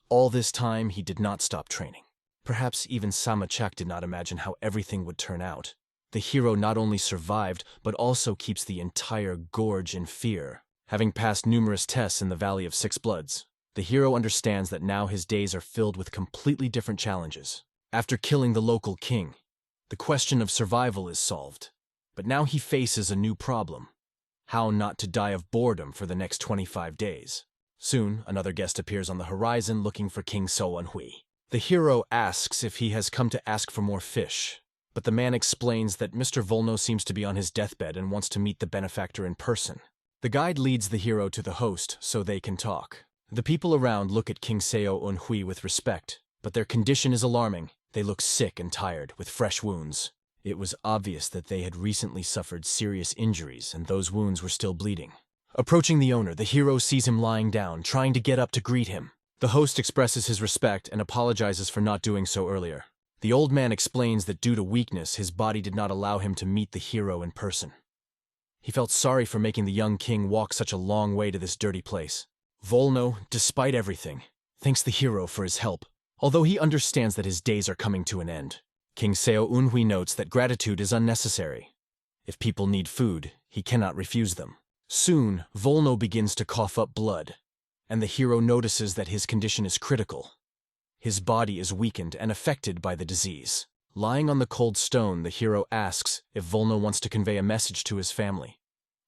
All this time, he did not stop training. Perhaps even Samachak did not imagine how everything would turn out. The hero not only survived, but also keeps the entire gorge in fear. Having passed numerous tests in the Valley of Six Bloods, the hero understands that now his days are filled with completely different challenges. After killing the local king, the question of survival is solved. But now he faces a new problem: how not to die of boredom for the next 25 days. Soon, another guest appears on the horizon looking for King So-Eun-Hui. The hero asks if he has come to ask for more fish, but the man explains that Mr. Volno seems to be on his deathbed and wants to meet the benefactor in person. The guide leads the hero to the host so they can talk. The people around look at King So-Eun-Hui with respect, but their condition is alarming. They look sick and tired, with fresh wounds. It was obvious that they had recently suffered serious injuries, and those wounds were still bleeding. Approaching the owner, the hero sees him lying down, trying to get up to greet him. The host expresses his respect and apologizes for not doing so earlier. The old man explains that due to weakness, his body did not allow him to meet the hero in person. He felt sorry for making the young king walk such a long way to this dirty place. Volno, despite everything, thanks the hero for his help, although he understands that his days are coming to an end. King So-Eun-Hui notes that gratitude is unnecessary. If people need food, he cannot refuse them. Soon, Volno begins to cough up blood, and the hero notices that his condition is critical. His body is weakened and affected by the disease. Lying on the cold stone, the hero asks if Volno wants to convey a message to his family,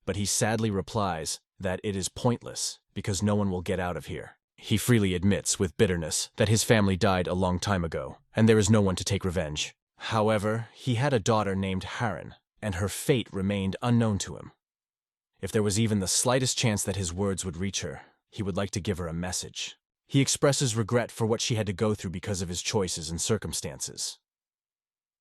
but he sadly replies that it is pointless because no one will get out of here. He freely admits with bitterness that his family died a long time ago, and there is no one to take revenge. However, he had a daughter named Haren, and her fate remained unknown to him. If there was even the slightest chance that his words would reach her, he would like to give her a message. He expresses regret for what she had to go through because of his choices and circumstances.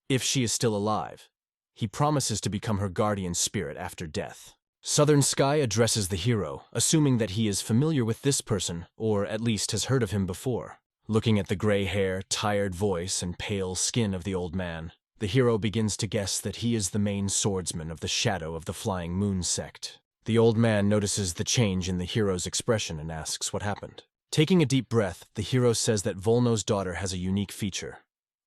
If she is still alive, he promises to become her guardian spirit after death. Southern Sky addresses the hero, assuming that he is familiar with this person, or at least has heard of him before. Looking at the gray hair, tired voice, and pale skin of the old man, the hero begins to guess that he is the main swordsman of the Shadow of the Flying Moon sect. The old man notices the change in the hero's expression and asks what happened. Taking a deep breath, the hero says that Volno's daughter has a unique feature.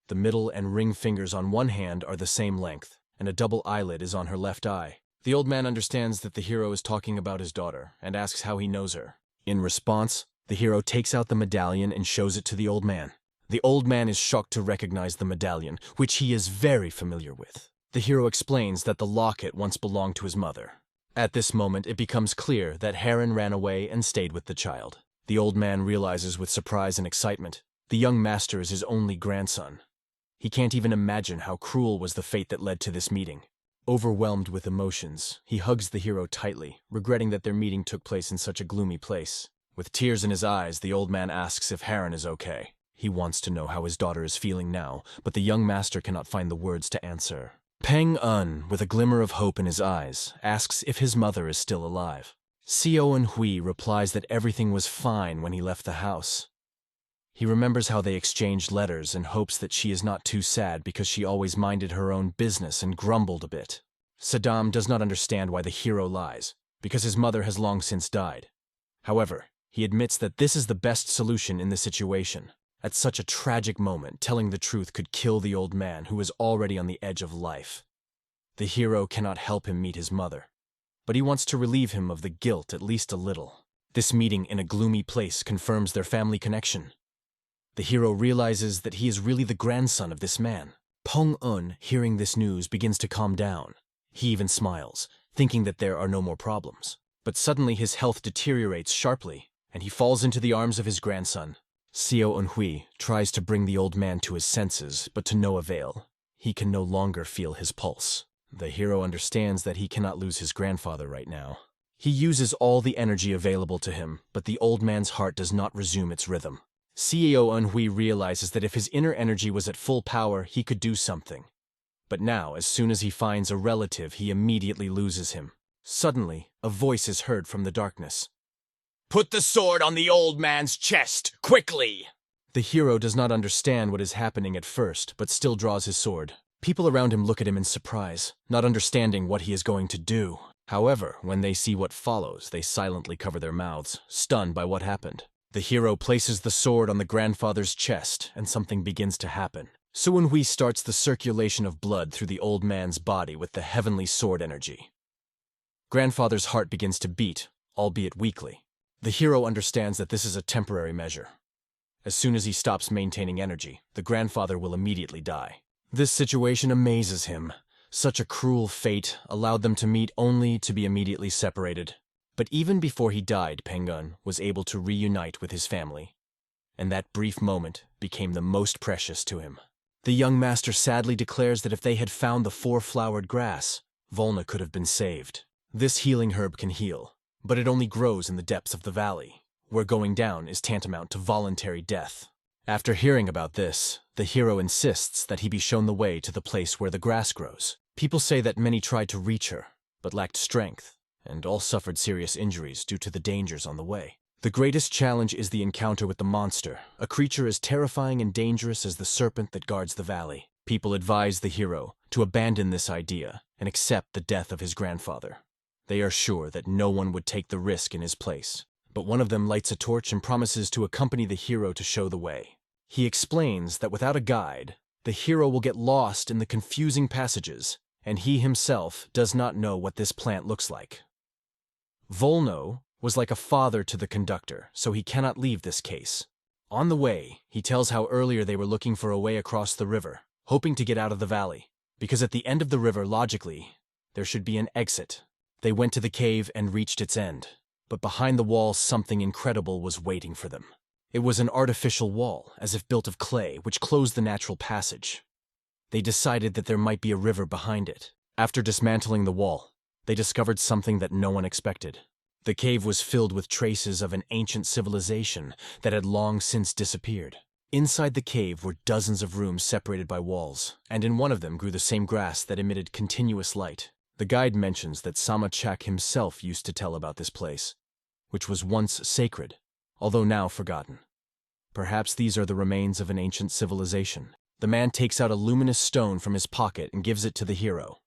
The middle and ring fingers on one hand are the same length, and a double eyelid is on her left eye. The old man understands that the hero is talking about his daughter, and asks how he knows her. In response, the hero takes out the medallion and shows it to the old man. The old man is shocked to recognize the medallion, which he is very familiar with. The hero explains that the locket once belonged to his mother. At this moment, it becomes clear that Haren ran away and stayed with the child. The old man realizes with surprise and excitement the young master is his only grandson. He can't even imagine how cruel was the fate that led to this meeting. Overwhelmed with emotions, he hugs the hero tightly, regretting that their meeting took place in such a gloomy place. With tears in his eyes, the old man asks if Haren is okay. He wants to know how his daughter is feeling now, but the young master cannot find the words to answer. Peng-un, with a glimmer of hope in his eyes, asks if his mother is still alive. So-Eun-Hui replies that everything was fine when he left the house. He remembers how they exchanged letters and hopes that she is not too sad because she always minded her own business and grumbled a bit. Saddam does not understand why the hero lies, because his mother has long since died. However, he admits that this is the best solution in the situation. At such a tragic moment, telling the truth could kill the old man who is already on the edge of life. The hero cannot help him meet his mother, but he wants to relieve him of the guilt at least a little. This meeting in a gloomy place confirms their family connection. The hero realizes that he is really the grandson of this man. Peng-un, hearing this news, begins to calm down. He even smiles, thinking that there are no more problems. But suddenly his health deteriorates sharply, and he falls into the arms of his grandson. So-Eun-Hui tries to bring the old man to his senses, but to no avail. He can no longer feel his pulse. The hero understands that he cannot lose his grandfather right now. He uses all the energy available to him, but the old man's heart does not resume its rhythm. So-Eun-Hui realizes that if his inner energy was at full power, he could do something. But now, as soon as he finds a relative, he immediately loses him. Suddenly, a voice is heard from the darkness. Put the sword on the old man's chest, quickly! The hero does not understand what is happening at first, but still draws his sword. People around him look at him in surprise, not understanding what he is going to do. However, when they see what follows, they silently cover their mouths, stunned by what happened. The hero places the sword on the grandfather's chest, and something begins to happen. Suunhui starts the circulation of blood through the old man's body with the heavenly sword energy. Grandfather's heart begins to beat, albeit weakly. The hero understands that this is a temporary measure. As soon as he stops maintaining energy, the grandfather will immediately die. This situation amazes him. Such a cruel fate allowed them to meet only to be immediately separated. But even before he died, Pengun was able to reunite with his family, and that brief moment became the most precious to him. The young master sadly declares that if they had found the four-flowered grass, Volna could have been saved. This healing herb can heal, but it only grows in the depths of the valley, where going down is tantamount to voluntary death. After hearing about this, the hero insists that he be shown the way to the place where the grass grows. People say that many tried to reach her, but lacked strength, and all suffered serious injuries due to the dangers on the way. The greatest challenge is the encounter with the monster, a creature as terrifying and dangerous as the serpent that guards the valley. People advise the hero to abandon this idea and accept the death of his grandfather. They are sure that no one would take the risk in his place, but one of them lights a torch and promises to accompany the hero to show the way. He explains that without a guide, the hero will get lost in the confusing passages, and he himself does not know what this plant looks like. Volno was like a father to the conductor, so he cannot leave this case. On the way, he tells how earlier they were looking for a way across the river, hoping to get out of the valley, because at the end of the river, logically, there should be an exit. They went to the cave and reached its end, but behind the wall something incredible was waiting for them. It was an artificial wall, as if built of clay, which closed the natural passage. They decided that there might be a river behind it. After dismantling the wall, they discovered something that no one expected. The cave was filled with traces of an ancient civilization that had long since disappeared. Inside the cave were dozens of rooms separated by walls, and in one of them grew the same grass that emitted continuous light. The guide mentions that Samachak himself used to tell about this place, which was once sacred, although now forgotten. Perhaps these are the remains of an ancient civilization. The man takes out a luminous stone from his pocket and gives it to the hero.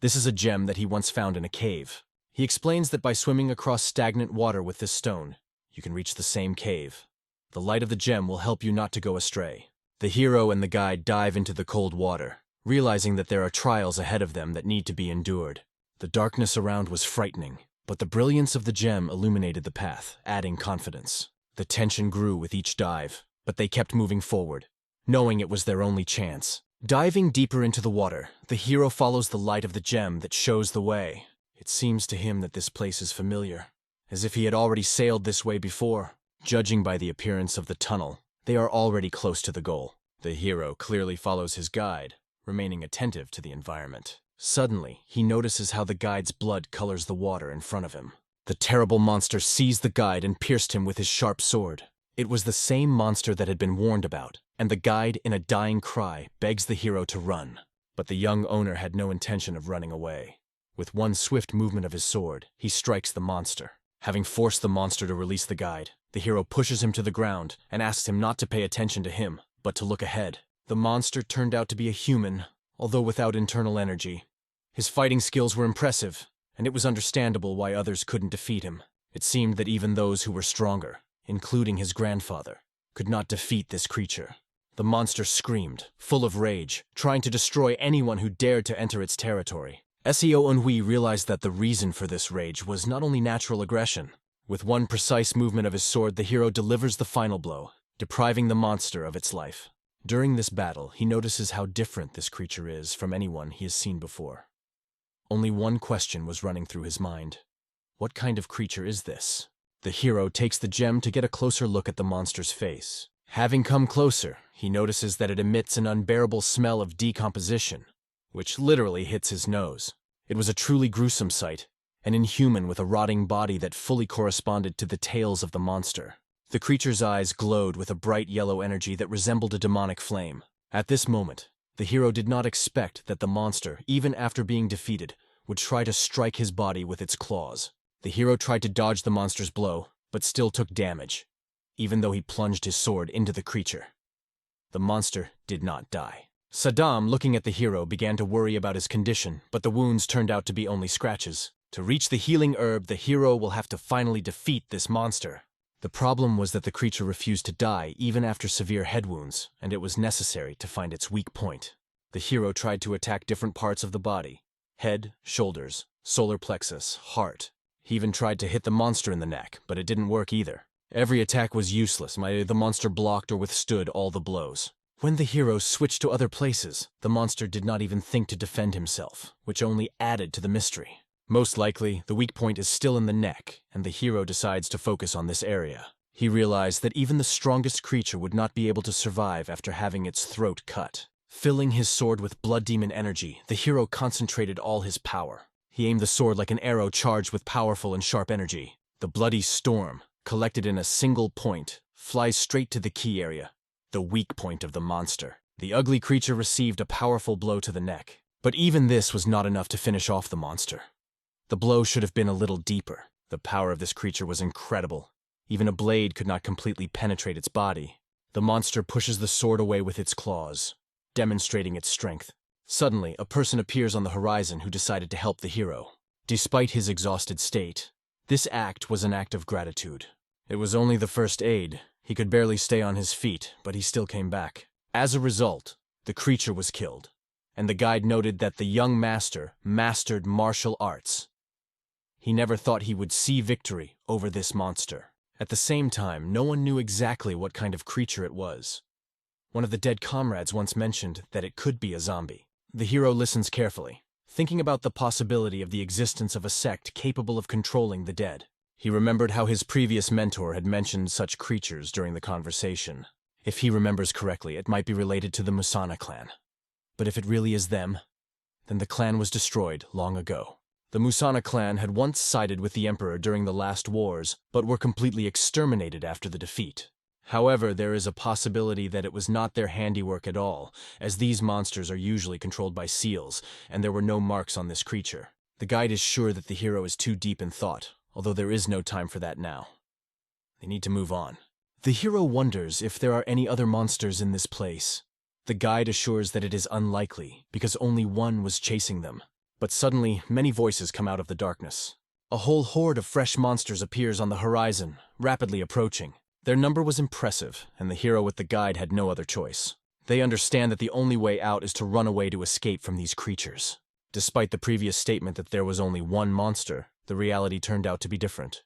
This is a gem that he once found in a cave. He explains that by swimming across stagnant water with this stone, you can reach the same cave. The light of the gem will help you not to go astray. The hero and the guide dive into the cold water, realizing that there are trials ahead of them that need to be endured. The darkness around was frightening, but the brilliance of the gem illuminated the path, adding confidence. The tension grew with each dive, but they kept moving forward, knowing it was their only chance. Diving deeper into the water, the hero follows the light of the gem that shows the way. It seems to him that this place is familiar, as if he had already sailed this way before. Judging by the appearance of the tunnel, they are already close to the goal. The hero clearly follows his guide, remaining attentive to the environment. Suddenly, he notices how the guide's blood colors the water in front of him. The terrible monster seized the guide and pierced him with his sharp sword. It was the same monster that had been warned about, and the guide, in a dying cry, begs the hero to run. But the young owner had no intention of running away. With one swift movement of his sword, he strikes the monster. Having forced the monster to release the guide, the hero pushes him to the ground and asks him not to pay attention to him, but to look ahead. The monster turned out to be a human, although without internal energy. His fighting skills were impressive, and it was understandable why others couldn't defeat him. It seemed that even those who were stronger, including his grandfather, could not defeat this creature. The monster screamed, full of rage, trying to destroy anyone who dared to enter its territory. Seo Unhui realized that the reason for this rage was not only natural aggression. With one precise movement of his sword, the hero delivers the final blow, depriving the monster of its life. During this battle, he notices how different this creature is from anyone he has seen before. Only one question was running through his mind. What kind of creature is this? The hero takes the gem to get a closer look at the monster's face. Having come closer, he notices that it emits an unbearable smell of decomposition, which literally hits his nose. It was a truly gruesome sight, an inhuman with a rotting body that fully corresponded to the tails of the monster. The creature's eyes glowed with a bright yellow energy that resembled a demonic flame. At this moment, the hero did not expect that the monster, even after being defeated, would try to strike his body with its claws. The hero tried to dodge the monster's blow, but still took damage, even though he plunged his sword into the creature. The monster did not die. Saddam, looking at the hero, began to worry about his condition, but the wounds turned out to be only scratches. To reach the healing herb, the hero will have to finally defeat this monster. The problem was that the creature refused to die even after severe head wounds, and it was necessary to find its weak point. The hero tried to attack different parts of the body: head, shoulders, solar plexus, heart. He even tried to hit the monster in the neck, but it didn't work either. Every attack was useless. The monster blocked or withstood all the blows. When the hero switched to other places, the monster did not even think to defend himself, which only added to the mystery. Most likely, the weak point is still in the neck, and the hero decides to focus on this area. He realized that even the strongest creature would not be able to survive after having its throat cut. Filling his sword with blood demon energy, the hero concentrated all his power. He aimed the sword like an arrow charged with powerful and sharp energy. The bloody storm, collected in a single point, flies straight to the key area, the weak point of the monster. The ugly creature received a powerful blow to the neck, but even this was not enough to finish off the monster. The blow should have been a little deeper. The power of this creature was incredible. Even a blade could not completely penetrate its body. The monster pushes the sword away with its claws, demonstrating its strength. Suddenly, a person appears on the horizon who decided to help the hero. Despite his exhausted state, this act was an act of gratitude. It was only the first aid. He could barely stay on his feet, but he still came back. As a result, the creature was killed, and the guide noted that the young master mastered martial arts. He never thought he would see victory over this monster. At the same time, no one knew exactly what kind of creature it was. One of the dead comrades once mentioned that it could be a zombie. The hero listens carefully, thinking about the possibility of the existence of a sect capable of controlling the dead. He remembered how his previous mentor had mentioned such creatures during the conversation. If he remembers correctly, it might be related to the Musana clan. But if it really is them, then the clan was destroyed long ago. The Musana clan had once sided with the Emperor during the last wars, but were completely exterminated after the defeat. However, there is a possibility that it was not their handiwork at all, as these monsters are usually controlled by seals, and there were no marks on this creature. The guide is sure that the hero is too deep in thought, although there is no time for that now. They need to move on. The hero wonders if there are any other monsters in this place. The guide assures that it is unlikely, because only one was chasing them. But suddenly, many voices come out of the darkness. A whole horde of fresh monsters appears on the horizon, rapidly approaching. Their number was impressive, and the hero with the guide had no other choice. They understand that the only way out is to run away to escape from these creatures. Despite the previous statement that there was only one monster, the reality turned out to be different.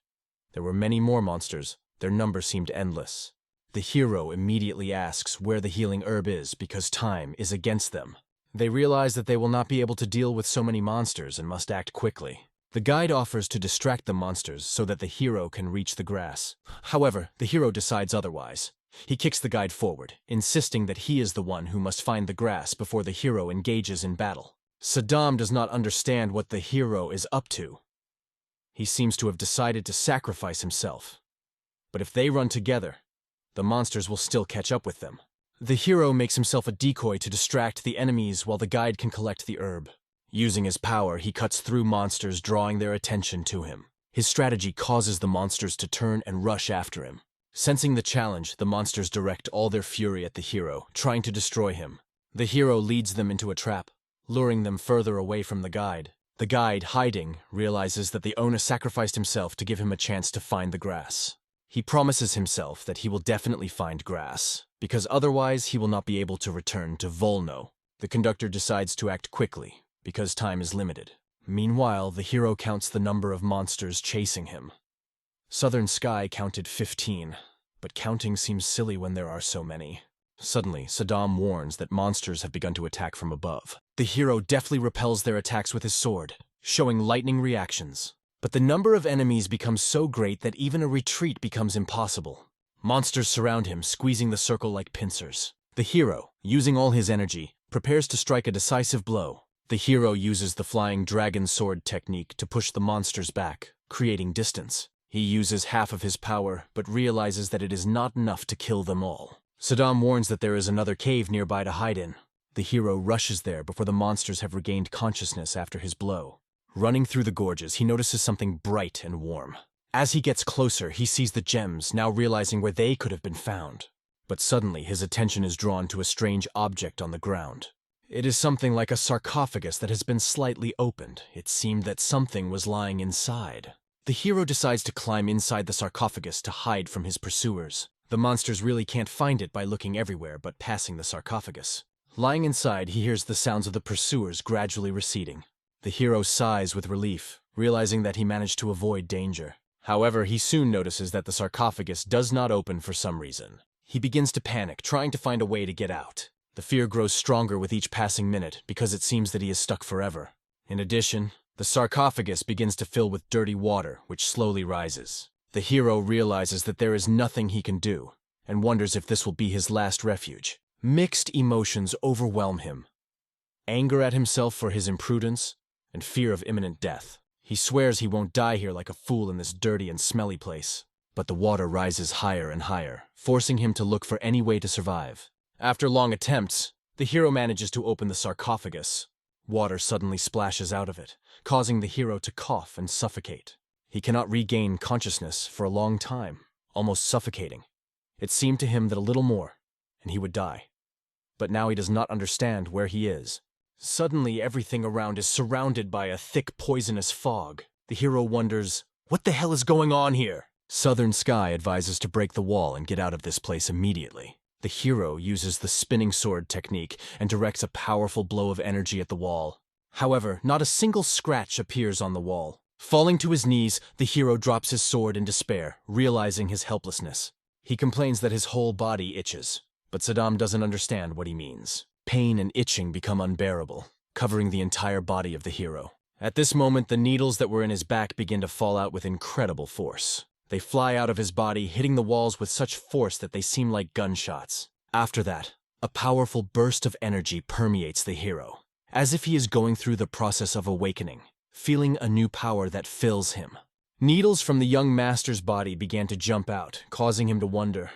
There were many more monsters. Their number seemed endless. The hero immediately asks where the healing herb is because time is against them. They realize that they will not be able to deal with so many monsters and must act quickly. The guide offers to distract the monsters so that the hero can reach the grass. However, the hero decides otherwise. He kicks the guide forward, insisting that he is the one who must find the grass before the hero engages in battle. Saddam does not understand what the hero is up to. He seems to have decided to sacrifice himself. But if they run together, the monsters will still catch up with them. The hero makes himself a decoy to distract the enemies while the guide can collect the herb. Using his power, he cuts through monsters, drawing their attention to him. His strategy causes the monsters to turn and rush after him. Sensing the challenge, the monsters direct all their fury at the hero, trying to destroy him. The hero leads them into a trap, luring them further away from the guide. The guide, hiding, realizes that the owner sacrificed himself to give him a chance to find the grass. He promises himself that he will definitely find grass, because otherwise he will not be able to return to Volno. The conductor decides to act quickly, because time is limited. Meanwhile, the hero counts the number of monsters chasing him. Southern Sky counted 15, but counting seems silly when there are so many. Suddenly, Saddam warns that monsters have begun to attack from above. The hero deftly repels their attacks with his sword, showing lightning reactions. But the number of enemies becomes so great that even a retreat becomes impossible. Monsters surround him, squeezing the circle like pincers. The hero, using all his energy, prepares to strike a decisive blow. The hero uses the flying dragon sword technique to push the monsters back, creating distance. He uses half of his power, but realizes that it is not enough to kill them all. Saddam warns that there is another cave nearby to hide in. The hero rushes there before the monsters have regained consciousness after his blow. Running through the gorges, he notices something bright and warm. As he gets closer, he sees the gems, now realizing where they could have been found. But suddenly his attention is drawn to a strange object on the ground. It is something like a sarcophagus that has been slightly opened. It seemed that something was lying inside. The hero decides to climb inside the sarcophagus to hide from his pursuers. The monsters really can't find it by looking everywhere but passing the sarcophagus. Lying inside, he hears the sounds of the pursuers gradually receding. The hero sighs with relief, realizing that he managed to avoid danger. However, he soon notices that the sarcophagus does not open for some reason. He begins to panic, trying to find a way to get out. The fear grows stronger with each passing minute because it seems that he is stuck forever. In addition, the sarcophagus begins to fill with dirty water, which slowly rises. The hero realizes that there is nothing he can do, and wonders if this will be his last refuge. Mixed emotions overwhelm him. Anger at himself for his imprudence, and fear of imminent death. He swears he won't die here like a fool in this dirty and smelly place. But the water rises higher and higher, forcing him to look for any way to survive. After long attempts, the hero manages to open the sarcophagus. Water suddenly splashes out of it, causing the hero to cough and suffocate. He cannot regain consciousness for a long time, almost suffocating. It seemed to him that a little more, and he would die. But now he does not understand where he is. Suddenly, everything around is surrounded by a thick, poisonous fog. The hero wonders, what the hell is going on here? Southern Sky advises to break the wall and get out of this place immediately. The hero uses the spinning sword technique and directs a powerful blow of energy at the wall. However, not a single scratch appears on the wall. Falling to his knees, the hero drops his sword in despair, realizing his helplessness. He complains that his whole body itches, but Saddam doesn't understand what he means. Pain and itching become unbearable, covering the entire body of the hero. At this moment, the needles that were in his back begin to fall out with incredible force. They fly out of his body, hitting the walls with such force that they seem like gunshots. After that, a powerful burst of energy permeates the hero, as if he is going through the process of awakening, feeling a new power that fills him. Needles from the young master's body began to jump out, causing him to wonder,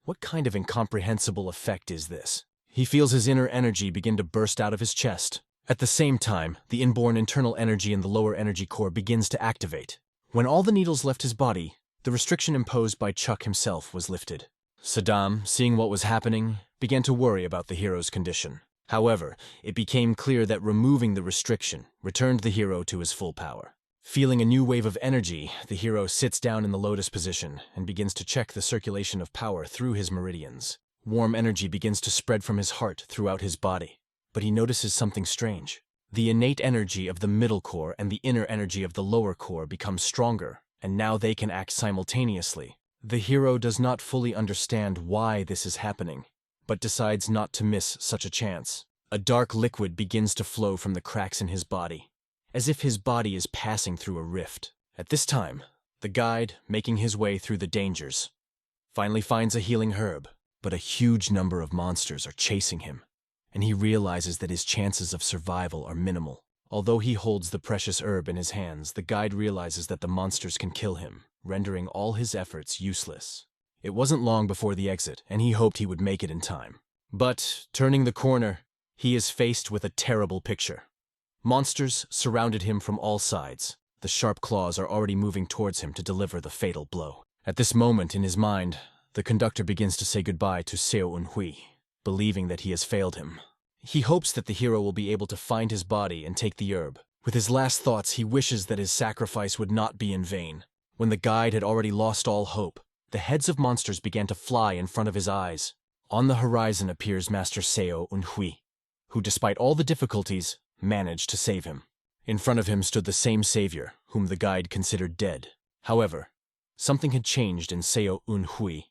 what kind of incomprehensible effect is this? He feels his inner energy begin to burst out of his chest. At the same time, the inborn internal energy in the lower energy core begins to activate. When all the needles left his body, the restriction imposed by Chuck himself was lifted. Saddam, seeing what was happening, began to worry about the hero's condition. However, it became clear that removing the restriction returned the hero to his full power. Feeling a new wave of energy, the hero sits down in the lotus position and begins to check the circulation of power through his meridians. Warm energy begins to spread from his heart throughout his body. But he notices something strange. The innate energy of the middle core and the inner energy of the lower core become stronger, and now they can act simultaneously. The hero does not fully understand why this is happening, but decides not to miss such a chance. A dark liquid begins to flow from the cracks in his body, as if his body is passing through a rift. At this time, the guide, making his way through the dangers, finally finds a healing herb, but a huge number of monsters are chasing him, and he realizes that his chances of survival are minimal. Although he holds the precious herb in his hands, the guide realizes that the monsters can kill him, rendering all his efforts useless. It wasn't long before the exit, and he hoped he would make it in time. But, turning the corner, he is faced with a terrible picture. Monsters surrounded him from all sides. The sharp claws are already moving towards him to deliver the fatal blow. At this moment, in his mind, the conductor begins to say goodbye to Seo Eunhui, believing that he has failed him. He hopes that the hero will be able to find his body and take the herb. With his last thoughts, he wishes that his sacrifice would not be in vain. When the guide had already lost all hope, the heads of monsters began to fly in front of his eyes. On the horizon appears Master Seo Eunhui, who, despite all the difficulties, managed to save him. In front of him stood the same savior, whom the guide considered dead. However, something had changed in Seo Eunhui.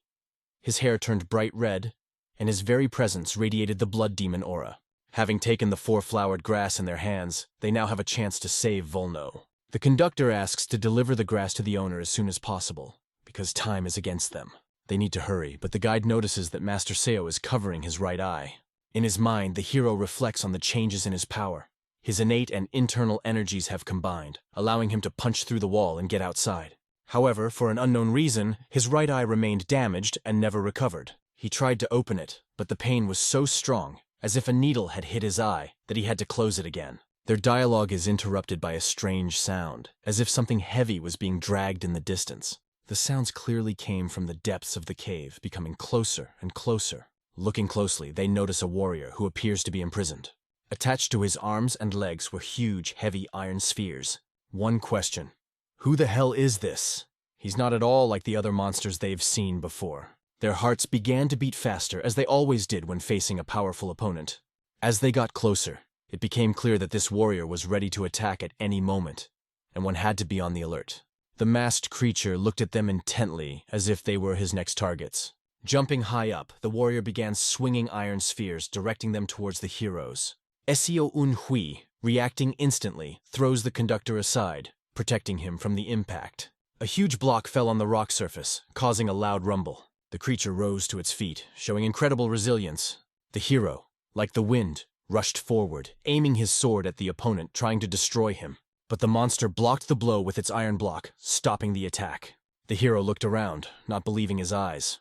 His hair turned bright red, and his very presence radiated the blood demon aura. Having taken the 4-flowered grass in their hands, they now have a chance to save Volno. The conductor asks to deliver the grass to the owner as soon as possible, because time is against them. They need to hurry, but the guide notices that Master Seo is covering his right eye. In his mind, the hero reflects on the changes in his power. His innate and internal energies have combined, allowing him to punch through the wall and get outside. However, for an unknown reason, his right eye remained damaged and never recovered. He tried to open it, but the pain was so strong, as if a needle had hit his eye, that he had to close it again. Their dialogue is interrupted by a strange sound, as if something heavy was being dragged in the distance. The sounds clearly came from the depths of the cave, becoming closer and closer. Looking closely, they notice a warrior who appears to be imprisoned. Attached to his arms and legs were huge, heavy iron spheres. One question: who the hell is this? He's not at all like the other monsters they've seen before. Their hearts began to beat faster, as they always did when facing a powerful opponent. As they got closer, it became clear that this warrior was ready to attack at any moment, and one had to be on the alert. The masked creature looked at them intently, as if they were his next targets. Jumping high up, the warrior began swinging iron spheres, directing them towards the heroes. Seo Un-hui, reacting instantly, throws the conductor aside, protecting him from the impact. A huge block fell on the rock surface, causing a loud rumble. The creature rose to its feet, showing incredible resilience. The hero, like the wind, rushed forward, aiming his sword at the opponent, trying to destroy him. But the monster blocked the blow with its iron block, stopping the attack. The hero looked around, not believing his eyes.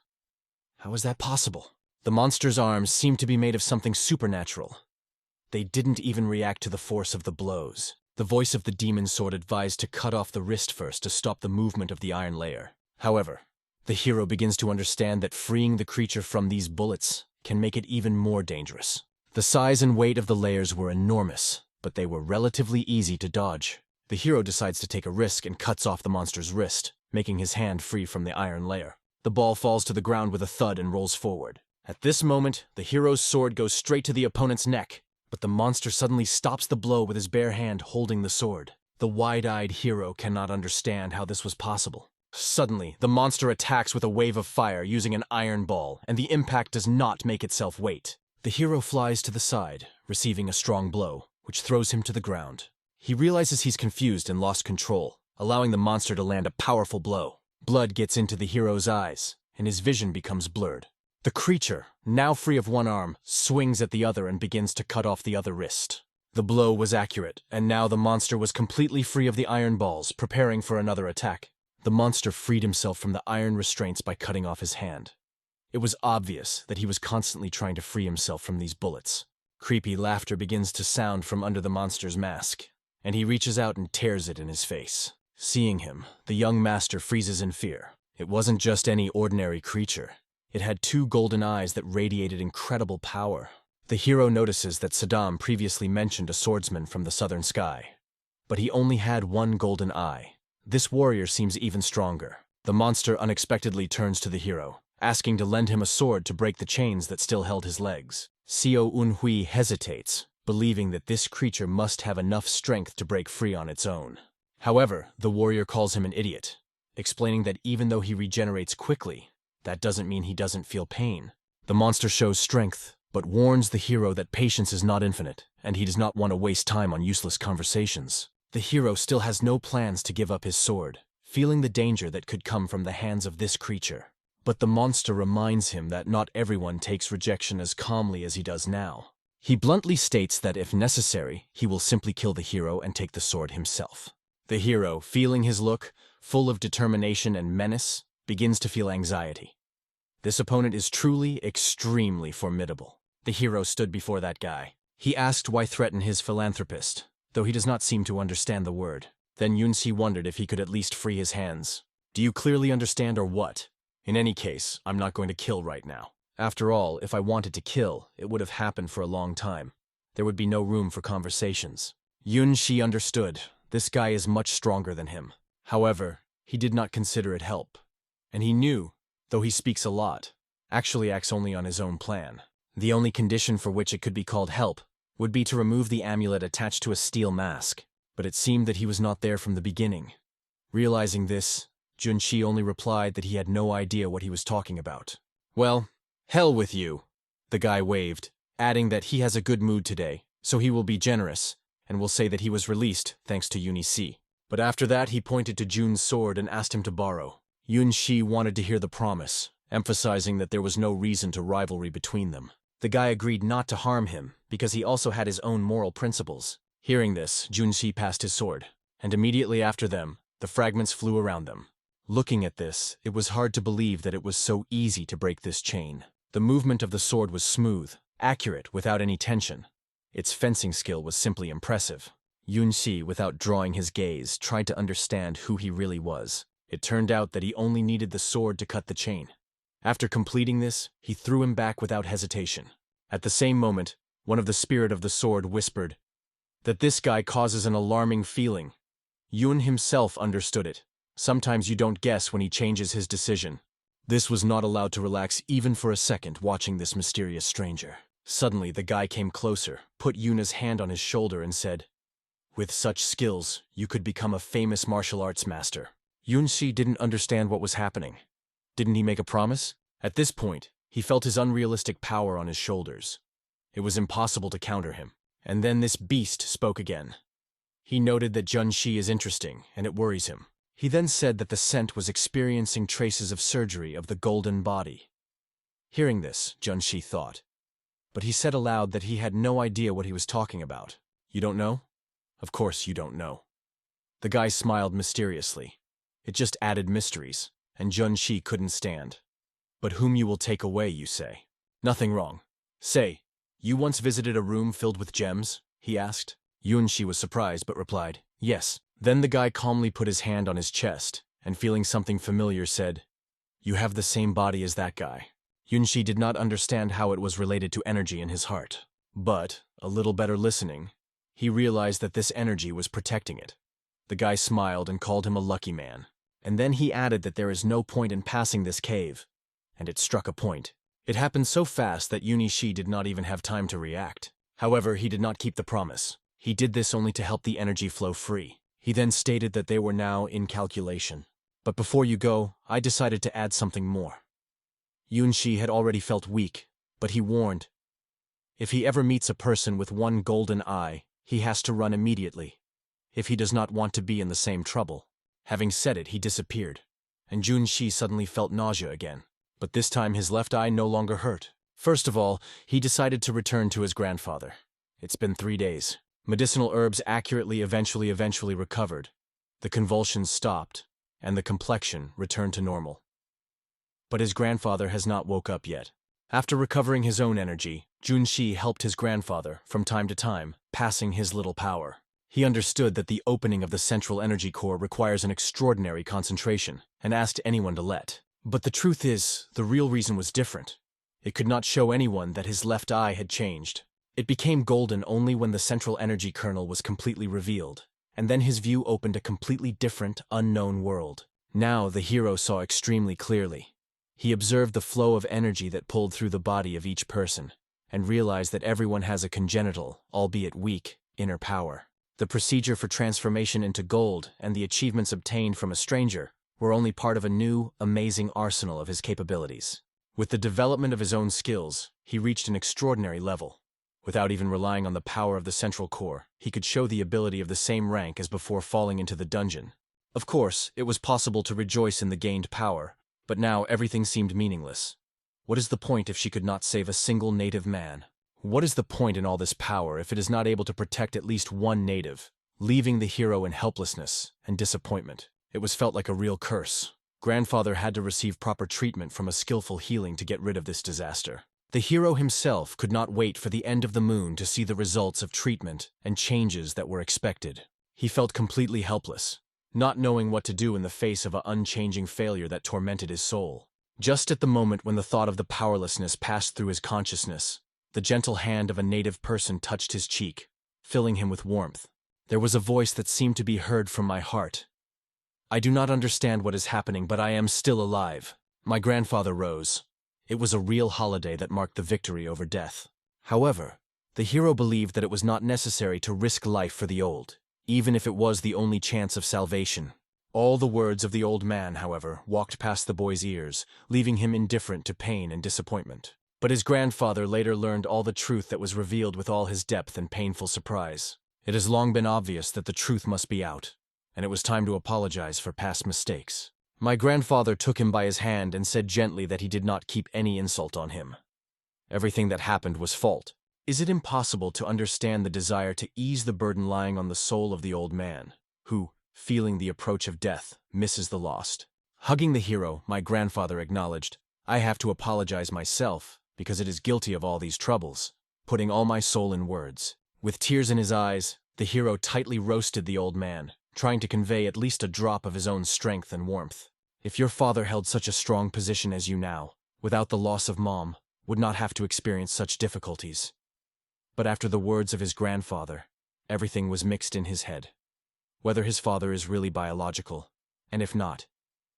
How is that possible? The monster's arms seemed to be made of something supernatural. They didn't even react to the force of the blows. The voice of the demon sword advised to cut off the wrist first to stop the movement of the iron layer. However, the hero begins to understand that freeing the creature from these bullets can make it even more dangerous. The size and weight of the layers were enormous, but they were relatively easy to dodge. The hero decides to take a risk and cuts off the monster's wrist, making his hand free from the iron layer. The ball falls to the ground with a thud and rolls forward. At this moment, the hero's sword goes straight to the opponent's neck, but the monster suddenly stops the blow with his bare hand holding the sword. The wide-eyed hero cannot understand how this was possible. Suddenly, the monster attacks with a wave of fire using an iron ball, and the impact does not make itself wait. The hero flies to the side, receiving a strong blow, which throws him to the ground. He realizes he's confused and lost control, allowing the monster to land a powerful blow. Blood gets into the hero's eyes, and his vision becomes blurred. The creature, now free of one arm, swings at the other and begins to cut off the other wrist. The blow was accurate, and now the monster was completely free of the iron balls, preparing for another attack. The monster freed himself from the iron restraints by cutting off his hand. It was obvious that he was constantly trying to free himself from these bullets. Creepy laughter begins to sound from under the monster's mask, and he reaches out and tears it in his face. Seeing him, the young master freezes in fear. It wasn't just any ordinary creature. It had two golden eyes that radiated incredible power. The hero notices that Saddam previously mentioned a swordsman from the southern sky, but he only had one golden eye. This warrior seems even stronger. The monster unexpectedly turns to the hero, asking to lend him a sword to break the chains that still held his legs. Seo Un-hui hesitates, believing that this creature must have enough strength to break free on its own. However, the warrior calls him an idiot, explaining that even though he regenerates quickly, that doesn't mean he doesn't feel pain. The monster shows strength, but warns the hero that patience is not infinite, and he does not want to waste time on useless conversations. The hero still has no plans to give up his sword, feeling the danger that could come from the hands of this creature. But the monster reminds him that not everyone takes rejection as calmly as he does now. He bluntly states that if necessary, he will simply kill the hero and take the sword himself. The hero, feeling his look, full of determination and menace, begins to feel anxiety. This opponent is truly extremely formidable. The hero stood before that guy. He asked why threaten his philanthropist, though he does not seem to understand the word. Then Yunxi wondered if he could at least free his hands. Do you clearly understand or what? In any case, I'm not going to kill right now. After all, if I wanted to kill, it would have happened for a long time. There would be no room for conversations. Yunxi understood. This guy is much stronger than him. However, he did not consider it help. And he knew, though he speaks a lot, actually acts only on his own plan. The only condition for which it could be called help would be to remove the amulet attached to a steel mask. But it seemed that he was not there from the beginning. Realizing this, Junshi only replied that he had no idea what he was talking about. Well, hell with you, the guy waved, adding that he has a good mood today, so he will be generous, and will say that he was released thanks to Yunixi. But after that he pointed to Jun's sword and asked him to borrow. Yunxi wanted to hear the promise, emphasizing that there was no reason to rivalry between them. The guy agreed not to harm him, because he also had his own moral principles. Hearing this, Junxi passed his sword, and immediately after them, the fragments flew around them. Looking at this, it was hard to believe that it was so easy to break this chain. The movement of the sword was smooth, accurate, without any tension. Its fencing skill was simply impressive. Yunxi, without drawing his gaze, tried to understand who he really was. It turned out that he only needed the sword to cut the chain. After completing this, he threw him back without hesitation. At the same moment, one of the spirit of the sword whispered that this guy causes an alarming feeling. Yun himself understood it. Sometimes you don't guess when he changes his decision. This was not allowed to relax even for a second watching this mysterious stranger. Suddenly, the guy came closer, put Yuna's hand on his shoulder and said, "With such skills, you could become a famous martial arts master." Yunxi didn't understand what was happening. Didn't he make a promise? At this point, he felt his unrealistic power on his shoulders. It was impossible to counter him. And then this beast spoke again. He noted that Junxi is interesting, and it worries him. He then said that the scent was experiencing traces of surgery of the golden body. Hearing this, Junxi thought. But he said aloud that he had no idea what he was talking about. You don't know? Of course you don't know. The guy smiled mysteriously. It just added mysteries, and Junxi couldn't stand. But whom you will take away, you say? Nothing wrong. Say, you once visited a room filled with gems? He asked. Yunxi was surprised but replied, yes. Then the guy calmly put his hand on his chest, and feeling something familiar said, you have the same body as that guy. Yunxi did not understand how it was related to energy in his heart. But, a little better listening, he realized that this energy was protecting it. The guy smiled and called him a lucky man. And then he added that there is no point in passing this cave. And it struck a point. It happened so fast that Yunxi did not even have time to react. However, he did not keep the promise. He did this only to help the energy flow free. He then stated that they were now in calculation. But before you go, I decided to add something more. Yunxi had already felt weak, but he warned, if he ever meets a person with one golden eye, he has to run immediately, if he does not want to be in the same trouble. Having said it, he disappeared, and Junxi suddenly felt nausea again. But this time his left eye no longer hurt. First of all, he decided to return to his grandfather. It's been 3 days. Medicinal herbs accurately eventually recovered. The convulsions stopped, and the complexion returned to normal. But his grandfather has not woke up yet. After recovering his own energy, Junxi helped his grandfather, from time to time, passing his little power. He understood that the opening of the central energy core requires an extraordinary concentration, and asked anyone to let. But the truth is, the real reason was different. It could not show anyone that his left eye had changed. It became golden only when the central energy kernel was completely revealed, and then his view opened a completely different, unknown world. Now the hero saw extremely clearly. He observed the flow of energy that pulled through the body of each person, and realized that everyone has a congenital, albeit weak, inner power. The procedure for transformation into gold and the achievements obtained from a stranger were only part of a new, amazing arsenal of his capabilities. With the development of his own skills, he reached an extraordinary level. Without even relying on the power of the central core, he could show the ability of the same rank as before falling into the dungeon. Of course, it was possible to rejoice in the gained power, but now everything seemed meaningless. What is the point if she could not save a single native man? What is the point in all this power if it is not able to protect at least one native, leaving the hero in helplessness and disappointment? It was felt like a real curse. Grandfather had to receive proper treatment from a skillful healing to get rid of this disaster. The hero himself could not wait for the end of the moon to see the results of treatment and changes that were expected. He felt completely helpless, not knowing what to do in the face of an unchanging failure that tormented his soul. Just at the moment when the thought of the powerlessness passed through his consciousness, the gentle hand of a native person touched his cheek, filling him with warmth. There was a voice that seemed to be heard from my heart. I do not understand what is happening, but I am still alive. My grandfather rose. It was a real holiday that marked the victory over death. However, the hero believed that it was not necessary to risk life for the old, even if it was the only chance of salvation. All the words of the old man, however, walked past the boy's ears, leaving him indifferent to pain and disappointment. But his grandfather later learned all the truth that was revealed with all his depth and painful surprise. It has long been obvious that the truth must be out, and it was time to apologize for past mistakes. My grandfather took him by his hand and said gently that he did not keep any insult on him. Everything that happened was fault. Is it impossible to understand the desire to ease the burden lying on the soul of the old man, who, feeling the approach of death, misses the lost? Hugging the hero, my grandfather acknowledged, I have to apologize myself, because it is guilty of all these troubles, putting all my soul in words. With tears in his eyes, the hero tightly roasted the old man, trying to convey at least a drop of his own strength and warmth. If your father held such a strong position as you now, without the loss of Mom, would not have to experience such difficulties. But after the words of his grandfather, everything was mixed in his head. Whether his father is really biological, and if not,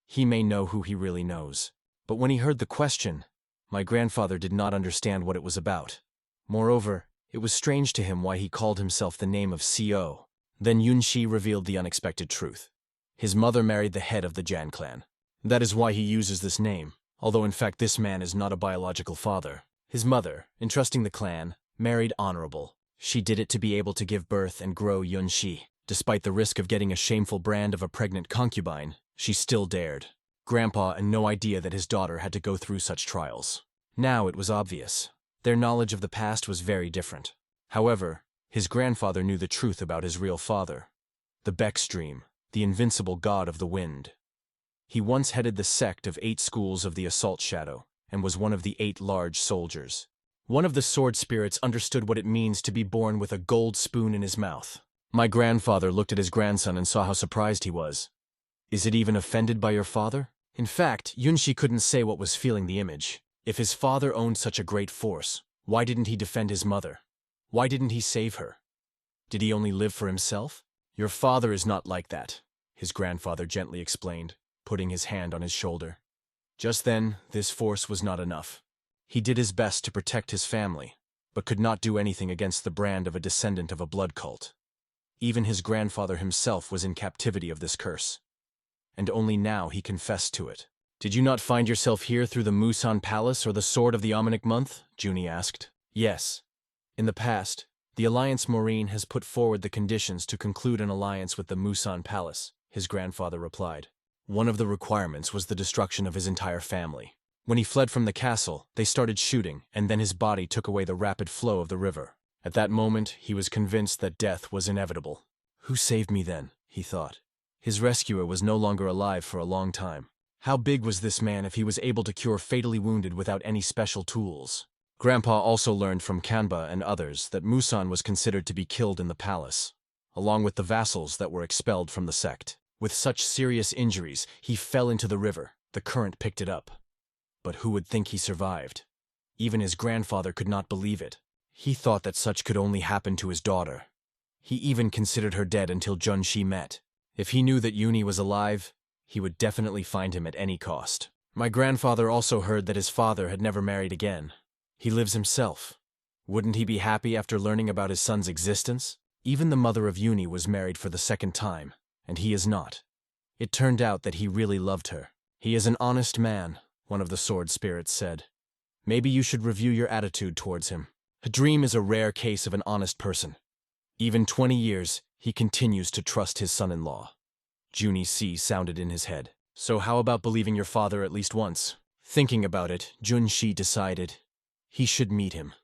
he may know who he really knows. But when he heard the question, my grandfather did not understand what it was about. Moreover, it was strange to him why he called himself the name of Co. Then Yunshi revealed the unexpected truth. His mother married the head of the Jan clan. That is why he uses this name, although in fact this man is not a biological father. His mother, entrusting the clan, married honorable. She did it to be able to give birth and grow Yunshi. Despite the risk of getting a shameful brand of a pregnant concubine, she still dared. Grandpa had no idea that his daughter had to go through such trials. Now it was obvious. Their knowledge of the past was very different. However, his grandfather knew the truth about his real father. The Beckstream, the invincible god of the wind. He once headed the sect of 8 schools of the Assault Shadow, and was one of the 8 large soldiers. One of the sword spirits understood what it means to be born with a gold spoon in his mouth. My grandfather looked at his grandson and saw how surprised he was. Is it even offended by your father? In fact, Yunshi couldn't say what was feeling the image. If his father owned such a great force, why didn't he defend his mother? Why didn't he save her? Did he only live for himself? Your father is not like that, his grandfather gently explained, putting his hand on his shoulder. Just then, this force was not enough. He did his best to protect his family, but could not do anything against the brand of a descendant of a blood cult. Even his grandfather himself was in captivity of this curse. And only now he confessed to it. Did you not find yourself here through the Musan Palace or the Sword of the Omnic Month? Junie asked. Yes. In the past, the Alliance Maureen has put forward the conditions to conclude an alliance with the Musan Palace, his grandfather replied. One of the requirements was the destruction of his entire family. When he fled from the castle, they started shooting, and then his body took away the rapid flow of the river. At that moment, he was convinced that death was inevitable. Who saved me then? He thought. His rescuer was no longer alive for a long time. How big was this man if he was able to cure fatally wounded without any special tools? Grandpa also learned from Kanba and others that Musan was considered to be killed in the palace, along with the vassals that were expelled from the sect. With such serious injuries, he fell into the river. The current picked it up. But who would think he survived? Even his grandfather could not believe it. He thought that such could only happen to his daughter. He even considered her dead until Junshi met. If he knew that Uni was alive, he would definitely find him at any cost. My grandfather also heard that his father had never married again. He lives himself. Wouldn't he be happy after learning about his son's existence? Even the mother of Uni was married for the 2nd time, and he is not. It turned out that he really loved her. He is an honest man, one of the sword spirits said. Maybe you should review your attitude towards him. Hadream is a rare case of an honest person. Even 20 years, he continues to trust his son-in-law. Junie C sounded in his head. So how about believing your father at least once? Thinking about it, Junshi decided he should meet him.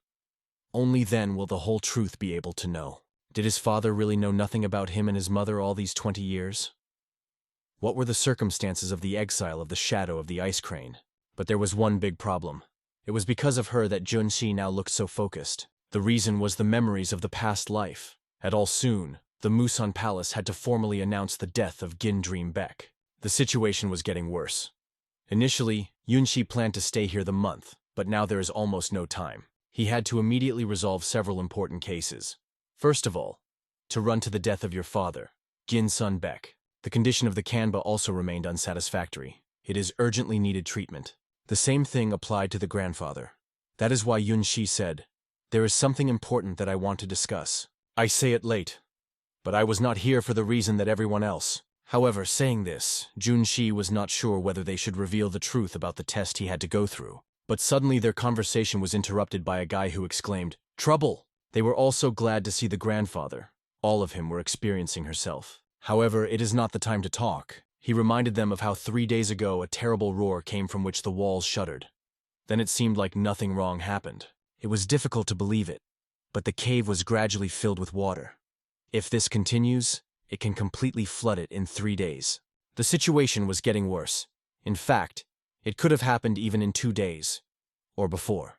Only then will the whole truth be able to know. Did his father really know nothing about him and his mother all these 20 years? What were the circumstances of the exile of the shadow of the ice crane? But there was one big problem. It was because of her that Junshi now looked so focused. The reason was the memories of the past life. At all soon, the Musan Palace had to formally announce the death of Gindream Beck. The situation was getting worse. Initially, Yunshi planned to stay here the month, but now there is almost no time. He had to immediately resolve several important cases. First of all, to run to the death of your father, Gin-sun Beck. The condition of the Kanba also remained unsatisfactory. It is urgently needed treatment. The same thing applied to the grandfather. That is why Yunshi said, there is something important that I want to discuss. I say it late, but I was not here for the reason that everyone else. However, saying this, Junshi was not sure whether they should reveal the truth about the test he had to go through. But suddenly their conversation was interrupted by a guy who exclaimed, "Trouble!" They were also glad to see the grandfather. All of him were experiencing herself. However, it is not the time to talk. He reminded them of how 3 days ago a terrible roar came from which the walls shuddered. Then it seemed like nothing wrong happened. It was difficult to believe it, but the cave was gradually filled with water. If this continues, it can completely flood it in 3 days. The situation was getting worse. In fact, it could have happened even in 2 days, or before.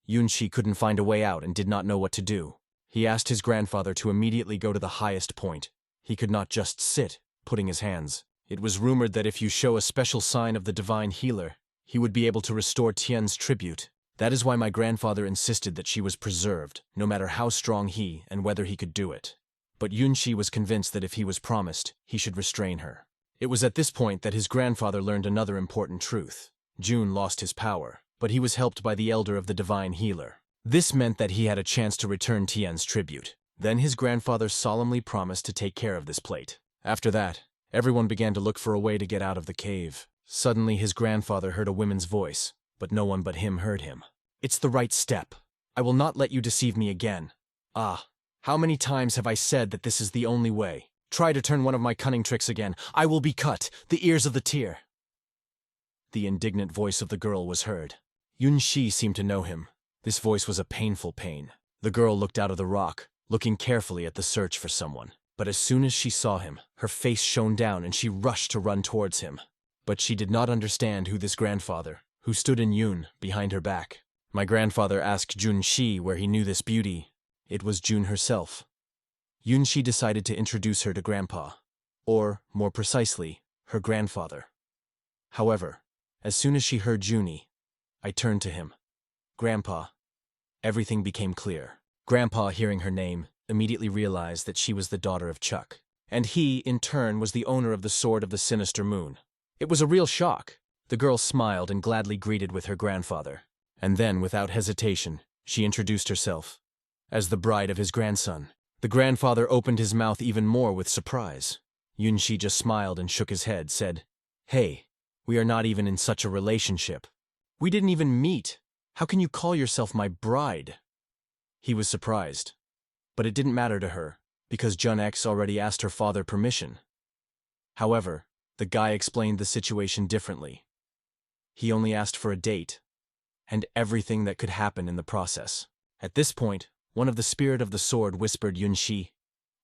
Yunshi couldn't find a way out and did not know what to do. He asked his grandfather to immediately go to the highest point. He could not just sit, putting his hands. It was rumored that if you show a special sign of the divine healer, he would be able to restore Tian's tribute. That is why my grandfather insisted that she was preserved, no matter how strong he and whether he could do it. But Yunxi was convinced that if he was promised, he should restrain her. It was at this point that his grandfather learned another important truth. Jun lost his power, but he was helped by the elder of the divine healer. This meant that he had a chance to return Tian's tribute. Then his grandfather solemnly promised to take care of this plate. After that, everyone began to look for a way to get out of the cave. Suddenly his grandfather heard a woman's voice, but no one but him heard him. "It's the right step. I will not let you deceive me again. Ah, how many times have I said that this is the only way? Try to turn one of my cunning tricks again. I will be cut, the ears of the tear." The indignant voice of the girl was heard. Yunxi seemed to know him. This voice was a painful pain. The girl looked out of the rock, looking carefully at the search for someone. But as soon as she saw him, her face shone down and she rushed to run towards him. But she did not understand who this grandfather, who stood in Yun, behind her back. My grandfather asked Junxi where he knew this beauty. It was Jun herself. Yunxi decided to introduce her to Grandpa, or, more precisely, her grandfather. However, as soon as she heard Junie, I turned to him. "Grandpa." Everything became clear. Grandpa, hearing her name, immediately realized that she was the daughter of Chuck, and he, in turn, was the owner of the Sword of the Sinister Moon. It was a real shock. The girl smiled and gladly greeted with her grandfather. And then, without hesitation, she introduced herself as the bride of his grandson. The grandfather opened his mouth even more with surprise. Yunxi just smiled and shook his head, said, "Hey, we are not even in such a relationship. We didn't even meet. How can you call yourself my bride?" He was surprised. But it didn't matter to her, because Jun X already asked her father permission. However, the guy explained the situation differently. He only asked for a date, and everything that could happen in the process. At this point, one of the spirit of the sword whispered Yunxi,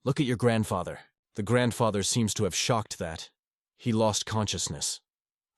"Look at your grandfather." The grandfather seems to have shocked that. He lost consciousness.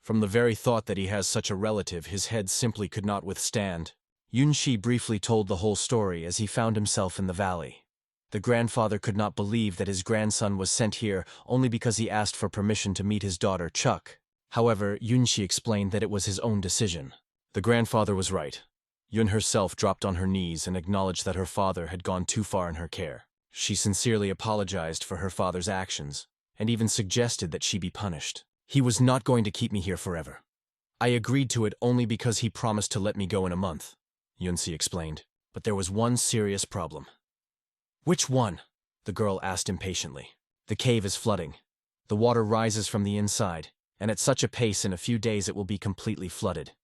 From the very thought that he has such a relative, his head simply could not withstand. Yunxi briefly told the whole story as he found himself in the valley. The grandfather could not believe that his grandson was sent here only because he asked for permission to meet his daughter Chuck. However, Yunxi explained that it was his own decision. The grandfather was right. Yun herself dropped on her knees and acknowledged that her father had gone too far in her care. She sincerely apologized for her father's actions, and even suggested that she be punished. "He was not going to keep me here forever. I agreed to it only because he promised to let me go in a month," Yunxi explained. "But there was one serious problem." "Which one?" the girl asked impatiently. "The cave is flooding. The water rises from the inside, and at such a pace in a few days it will be completely flooded.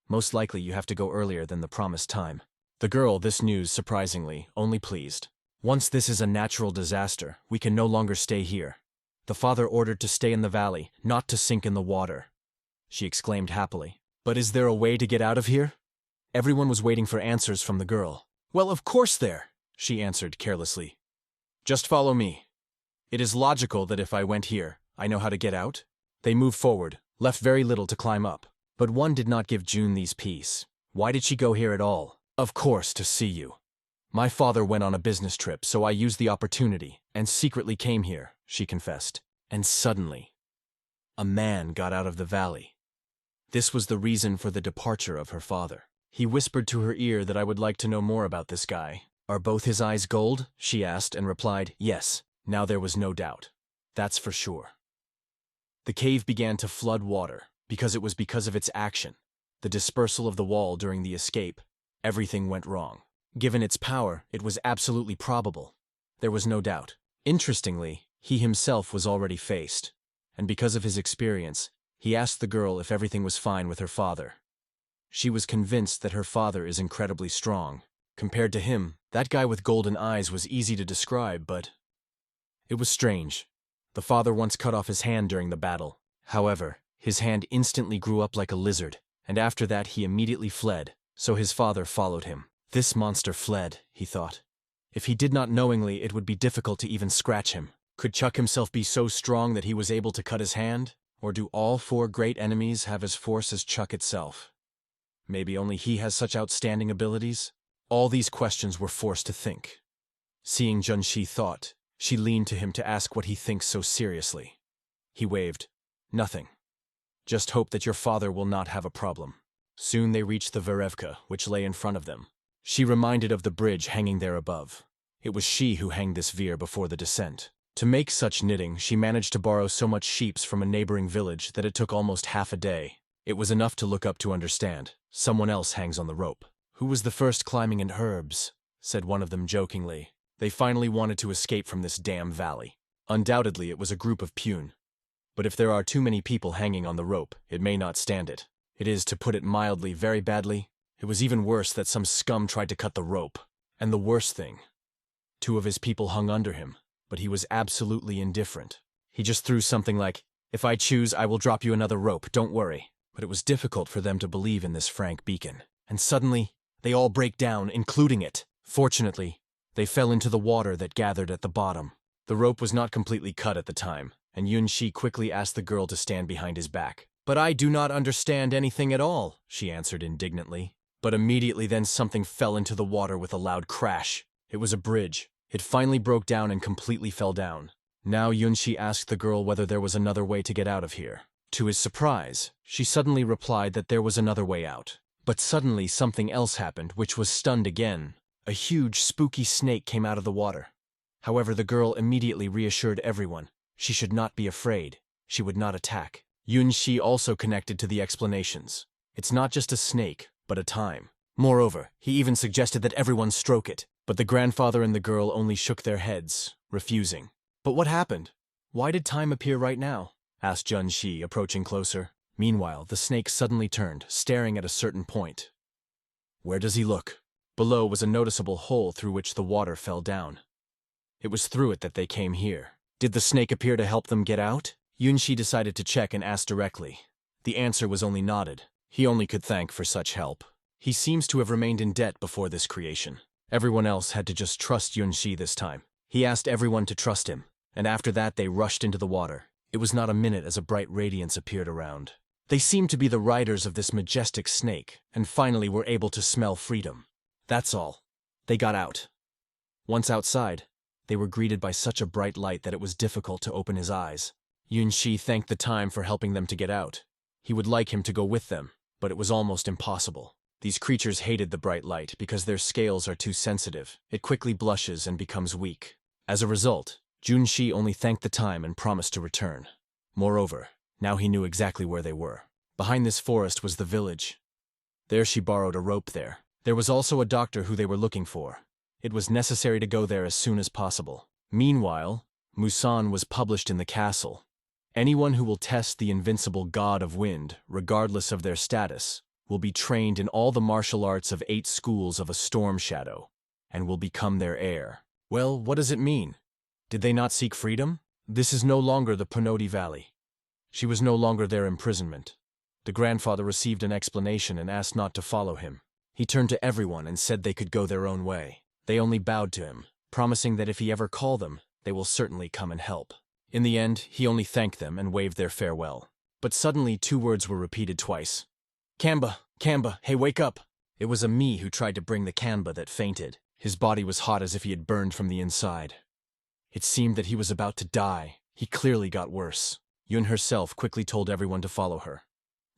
Most likely you have to go earlier than the promised time." The girl, this news, surprisingly, only pleased. "Once this is a natural disaster, we can no longer stay here. The father ordered to stay in the valley, not to sink in the water," she exclaimed happily. "But is there a way to get out of here?" Everyone was waiting for answers from the girl. "Well, of course there," she answered carelessly. "Just follow me. It is logical that if I went here, I know how to get out." They moved forward, left very little to climb up. But one did not give June these peace. "Why did she go here at all?" "Of course, to see you. My father went on a business trip, so I used the opportunity and secretly came here," she confessed. And suddenly, a man got out of the valley. This was the reason for the departure of her father. He whispered to her ear that I would like to know more about this guy. "Are both his eyes gold?" she asked and replied, "Yes." Now there was no doubt. That's for sure. The cave began to flood water, because of its action, the dispersal of the wall during the escape. Everything went wrong. Given its power, it was absolutely probable. There was no doubt. Interestingly, he himself was already faced, and because of his experience, he asked the girl if everything was fine with her father. She was convinced that her father is incredibly strong. Compared to him, that guy with golden eyes was easy to describe, but it was strange. The father once cut off his hand during the battle. However, his hand instantly grew up like a lizard, and after that he immediately fled, so his father followed him. This monster fled, he thought. If he did not knowingly, it would be difficult to even scratch him. Could Chuck himself be so strong that he was able to cut his hand? Or do all four great enemies have as force as Chuck itself? Maybe only he has such outstanding abilities? All these questions were forced to think. Seeing Junxi thought, She leaned to him to ask what he thinks so seriously. He waved. Nothing. Just hope that your father will not have a problem. Soon they reached the Verevka, which lay in front of them. She reminded of the bridge hanging there above. It was she who hanged this veer before the descent. To make such knitting, she managed to borrow so much sheeps from a neighboring village that it took almost half a day. It was enough to look up to understand. Someone else hangs on the rope. Who was the first climbing in herbs? Said one of them jokingly. They finally wanted to escape from this damn valley. Undoubtedly, it was a group of Pune. But if there are too many people hanging on the rope, it may not stand it. It is, to put it mildly, very badly. It was even worse that some scum tried to cut the rope. And the worst thing, 2 of his people hung under him, but he was absolutely indifferent. He just threw something like, "If I choose, I will drop you another rope, don't worry." But it was difficult for them to believe in this frank beacon. And suddenly, they all break down, including it. Fortunately, they fell into the water that gathered at the bottom. The rope was not completely cut at the time, and Yunxi quickly asked the girl to stand behind his back. "But I do not understand anything at all," she answered indignantly. But immediately then something fell into the water with a loud crash. It was a bridge. It finally broke down and completely fell down. Now Yunxi asked the girl whether there was another way to get out of here. To his surprise, she suddenly replied that there was another way out. But suddenly something else happened, which was stunned again. A huge, spooky snake came out of the water. However, the girl immediately reassured everyone. She should not be afraid. She would not attack. Yunxi also connected to the explanations. It's not just a snake, but a time. Moreover, he even suggested that everyone stroke it. But the grandfather and the girl only shook their heads, refusing. "But what happened? Why did time appear right now?" asked Junxi, approaching closer. Meanwhile, the snake suddenly turned, staring at a certain point. Where does he look? Below was a noticeable hole through which the water fell down. It was through it that they came here. Did the snake appear to help them get out? Yunxi decided to check and ask directly. The answer was only nodded. He only could thank for such help. He seems to have remained in debt before this creation. Everyone else had to just trust Yunxi this time. He asked everyone to trust him, and after that they rushed into the water. It was not a minute as a bright radiance appeared around. They seemed to be the riders of this majestic snake, and finally were able to smell freedom. That's all. They got out. Once outside, they were greeted by such a bright light that it was difficult to open his eyes. Yunxi thanked the time for helping them to get out. He would like him to go with them, but it was almost impossible. These creatures hated the bright light because their scales are too sensitive. It quickly blushes and becomes weak. As a result, Junxi only thanked the time and promised to return. Moreover, now he knew exactly where they were. Behind this forest was the village. There she borrowed a rope there. There was also a doctor who they were looking for. It was necessary to go there as soon as possible. Meanwhile, Musan was published in the castle. Anyone who will test the invincible god of wind, regardless of their status, will be trained in all the martial arts of 8 schools of a storm shadow, and will become their heir. Well, what does it mean? Did they not seek freedom? This is no longer the Panodi Valley. She was no longer their imprisonment. The grandfather received an explanation and asked not to follow him. He turned to everyone and said they could go their own way. They only bowed to him, promising that if he ever called them, they will certainly come and help. In the end, he only thanked them and waved their farewell. But suddenly 2 words were repeated twice. "Kamba, Kamba, hey, wake up!" It was a me who tried to bring the Kamba that fainted. His body was hot as if he had burned from the inside. It seemed that he was about to die. He clearly got worse. Yun herself quickly told everyone to follow her.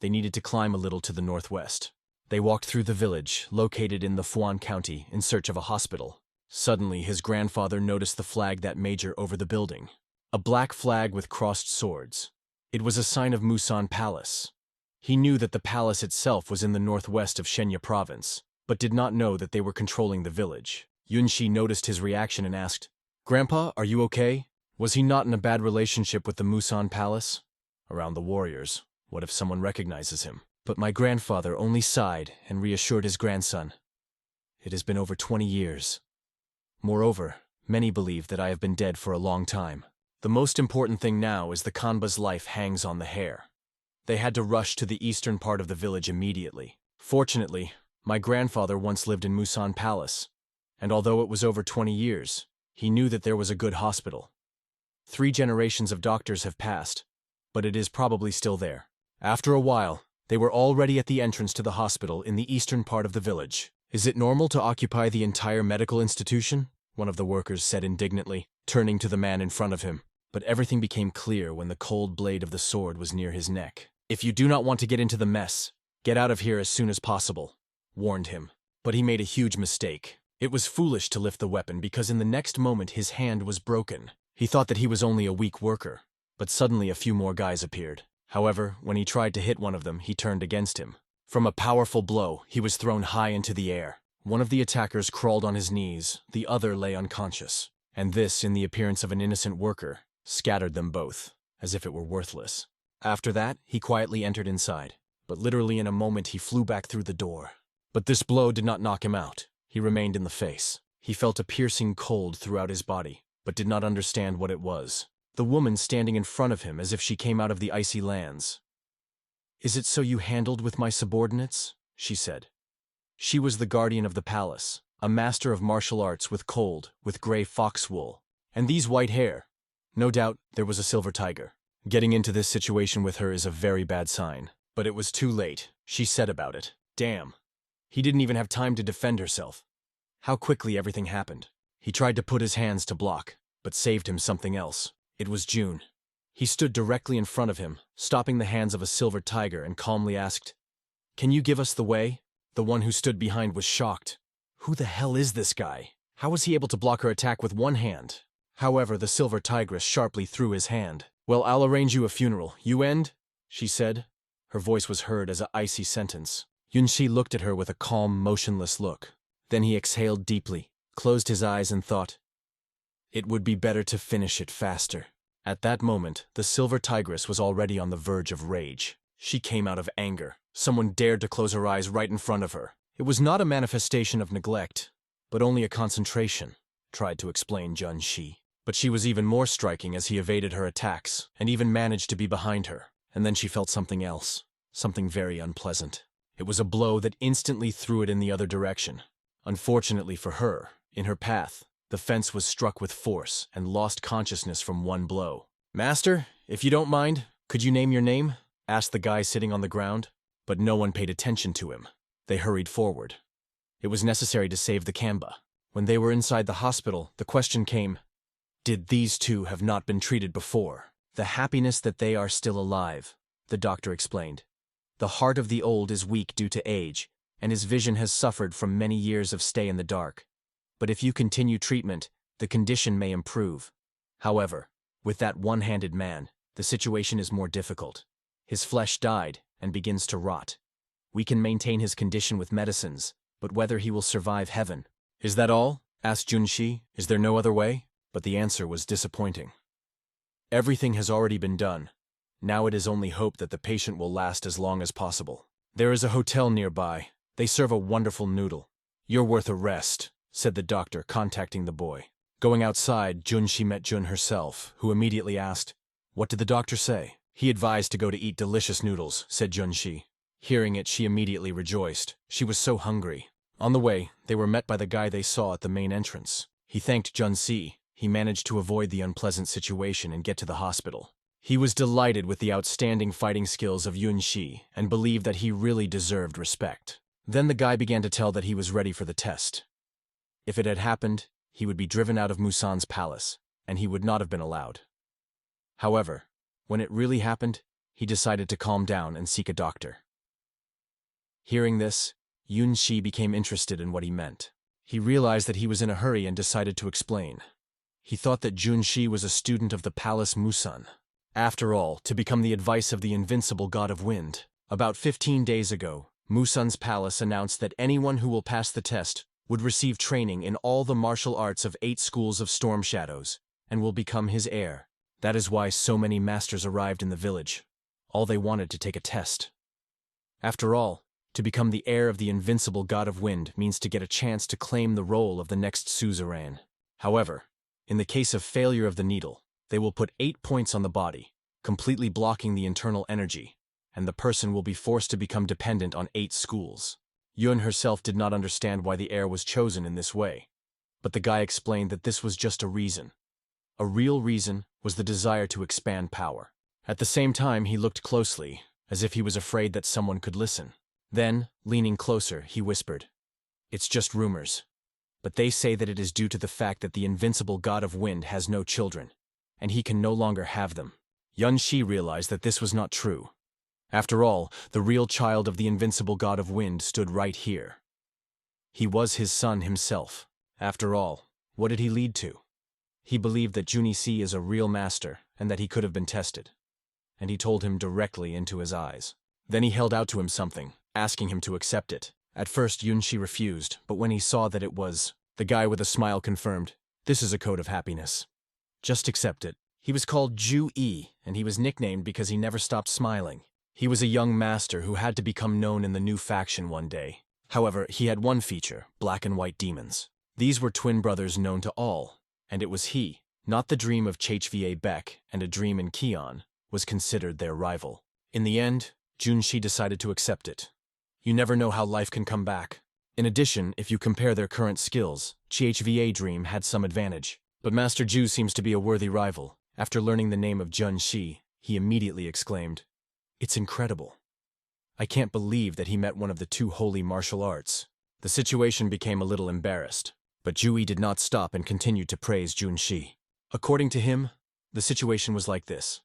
They needed to climb a little to the northwest. They walked through the village, located in the Fuan County, in search of a hospital. Suddenly, his grandfather noticed the flag that major over the building. A black flag with crossed swords. It was a sign of Musan Palace. He knew that the palace itself was in the northwest of Shenya province, but did not know that they were controlling the village. Yunxi noticed his reaction and asked, "Grandpa, are you okay? Was he not in a bad relationship with the Musan Palace?" Around the warriors, what if someone recognizes him? But my grandfather only sighed and reassured his grandson. It has been over 20 years. Moreover, many believe that I have been dead for a long time. The most important thing now is the Kanba's life hangs on the hair. They had to rush to the eastern part of the village immediately. Fortunately, my grandfather once lived in Musan Palace, and although it was over 20 years, he knew that there was a good hospital. 3 generations of doctors have passed, but it is probably still there. After a while, they were already at the entrance to the hospital in the eastern part of the village. "Is it normal to occupy the entire medical institution?" one of the workers said indignantly. turning to the man in front of him. But everything became clear when the cold blade of the sword was near his neck. "If you do not want to get into the mess, get out of here as soon as possible," warned him. But he made a huge mistake. It was foolish to lift the weapon because in the next moment his hand was broken. He thought that he was only a weak worker, but suddenly a few more guys appeared. However, when he tried to hit one of them, he turned against him. From a powerful blow, he was thrown high into the air. One of the attackers crawled on his knees, the other lay unconscious. And this, in the appearance of an innocent worker, scattered them both, as if it were worthless. After that, he quietly entered inside, but literally in a moment he flew back through the door. But this blow did not knock him out. He remained in the face. He felt a piercing cold throughout his body, but did not understand what it was. The woman standing in front of him as if she came out of the icy lands. "Is it so you handled with my subordinates?" she said. She was the guardian of the palace, a master of martial arts with gray fox wool, and these white hair. No doubt there was a silver tiger. Getting into this situation with her is a very bad sign. But it was too late. She said about it. Damn. He didn't even have time to defend herself. How quickly everything happened. He tried to put his hands to block, but saved him something else. It was June. He stood directly in front of him, stopping the hands of a silver tiger, and calmly asked, "Can you give us the way?" The one who stood behind was shocked. Who the hell is this guy? How was he able to block her attack with one hand? However, the silver tigress sharply threw his hand. "Well, I'll arrange you a funeral. You end?" she said. Her voice was heard as an icy sentence. Yunxi looked at her with a calm, motionless look. Then he exhaled deeply, closed his eyes and thought, "It would be better to finish it faster." At that moment, the silver tigress was already on the verge of rage. She came out of anger. Someone dared to close her eyes right in front of her. It was not a manifestation of neglect, but only a concentration, tried to explain Junxi. But she was even more striking as he evaded her attacks, and even managed to be behind her. And then she felt something else, something very unpleasant. It was a blow that instantly threw it in the other direction. Unfortunately for her, in her path, the fence was struck with force and lost consciousness from one blow. "Master, if you don't mind, could you name your name?" asked the guy sitting on the ground. But no one paid attention to him. They hurried forward. It was necessary to save the Kamba. When they were inside the hospital, the question came, did these two have not been treated before? "The happiness that they are still alive," the doctor explained. "The heart of the old is weak due to age, and his vision has suffered from many years of stay in the dark. But if you continue treatment, the condition may improve. However, with that one-handed man, the situation is more difficult. His flesh died and begins to rot. We can maintain his condition with medicines, but whether he will survive heaven." "Is that all?" asked Junxi. "Is there no other way?" But the answer was disappointing. "Everything has already been done. Now it is only hope that the patient will last as long as possible. There is a hotel nearby. They serve a wonderful noodle. You're worth a rest," said the doctor, contacting the boy. Going outside, Junxi met Jun herself, who immediately asked, "What did the doctor say?" "He advised to go to eat delicious noodles," said Junxi. Hearing it, she immediately rejoiced. She was so hungry. On the way, they were met by the guy they saw at the main entrance. He thanked Junxi. He managed to avoid the unpleasant situation and get to the hospital. He was delighted with the outstanding fighting skills of Yunxi and believed that he really deserved respect. Then the guy began to tell that he was ready for the test. If it had happened, he would be driven out of Musan's palace, and he would not have been allowed. However, when it really happened, he decided to calm down and seek a doctor. Hearing this, Yunxi became interested in what he meant. He realized that he was in a hurry and decided to explain. He thought that Junxi was a student of the palace Musan. After all, to become the advice of the invincible god of wind. About 15 days ago, Musan's palace announced that anyone who will pass the test would receive training in all the martial arts of 8 schools of storm shadows and will become his heir. That is why so many masters arrived in the village. All they wanted to take a test. After all, to become the heir of the invincible god of wind means to get a chance to claim the role of the next suzerain. However, in the case of failure of the needle, they will put 8 points on the body, completely blocking the internal energy, and the person will be forced to become dependent on 8 schools. Yun herself did not understand why the heir was chosen in this way, but the guy explained that this was just a reason. A real reason was the desire to expand power. At the same time, he looked closely, as if he was afraid that someone could listen. Then, leaning closer, he whispered, "It's just rumors. but they say that it is due to the fact that the invincible god of wind has no children, and he can no longer have them. Yunxi realized that this was not true. After all, the real child of the invincible god of wind stood right here. He was his son himself. After all, what did he lead to? He believed that Junichi is a real master and that he could have been tested. And he told him directly into his eyes. Then he held out to him something, asking him to accept it. At first, Yunxi refused, but when he saw that it was, the guy with a smile confirmed, "This is a code of happiness. Just accept it." He was called Ju-E, and he was nicknamed because he never stopped smiling. He was a young master who had to become known in the new faction one day. However, he had one feature, black and white demons. These were twin brothers known to all, and it was he, not the dream of Chhva Beck and a dream in Kion, was considered their rival. In the end, Junshi decided to accept it. You never know how life can come back. In addition, if you compare their current skills, Chhva Dream had some advantage. But Master Ju seems to be a worthy rival. After learning the name of Junshi, he immediately exclaimed, "It's incredible. I can't believe that he met one of the two holy martial arts." The situation became a little embarrassed, but Jui did not stop and continued to praise Junshi. According to him, the situation was like this.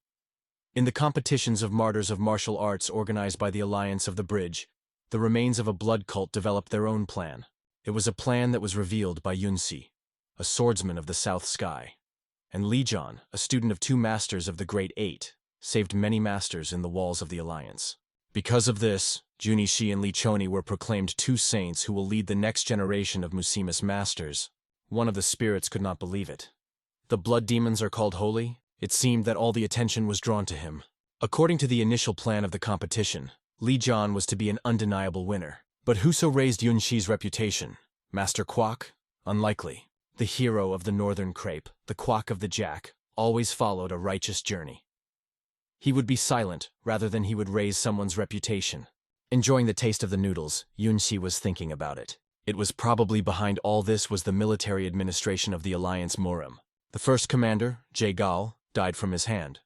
In the competitions of martyrs of martial arts organized by the Alliance of the Bridge, the remains of a blood cult developed their own plan. It was a plan that was revealed by Yunsi, a swordsman of the South Sky, and Li Jian, a student of two masters of the Great Eight, saved many masters in the walls of the Alliance. Because of this, Junichi and Li Choni were proclaimed two saints who will lead the next generation of Musima's masters. One of the spirits could not believe it. The blood demons are called holy. It seemed that all the attention was drawn to him. According to the initial plan of the competition, Li Jian was to be an undeniable winner. But who so raised Yunshi's reputation? Master Quack? Unlikely. The hero of the Northern Crepe, the Quack of the Jack, always followed a righteous journey. He would be silent rather than he would raise someone's reputation. Enjoying the taste of the noodles, Yunxi was thinking about it. It was probably behind all this was the military administration of the Alliance Morim. The first commander, Jae-gal, died from his hand.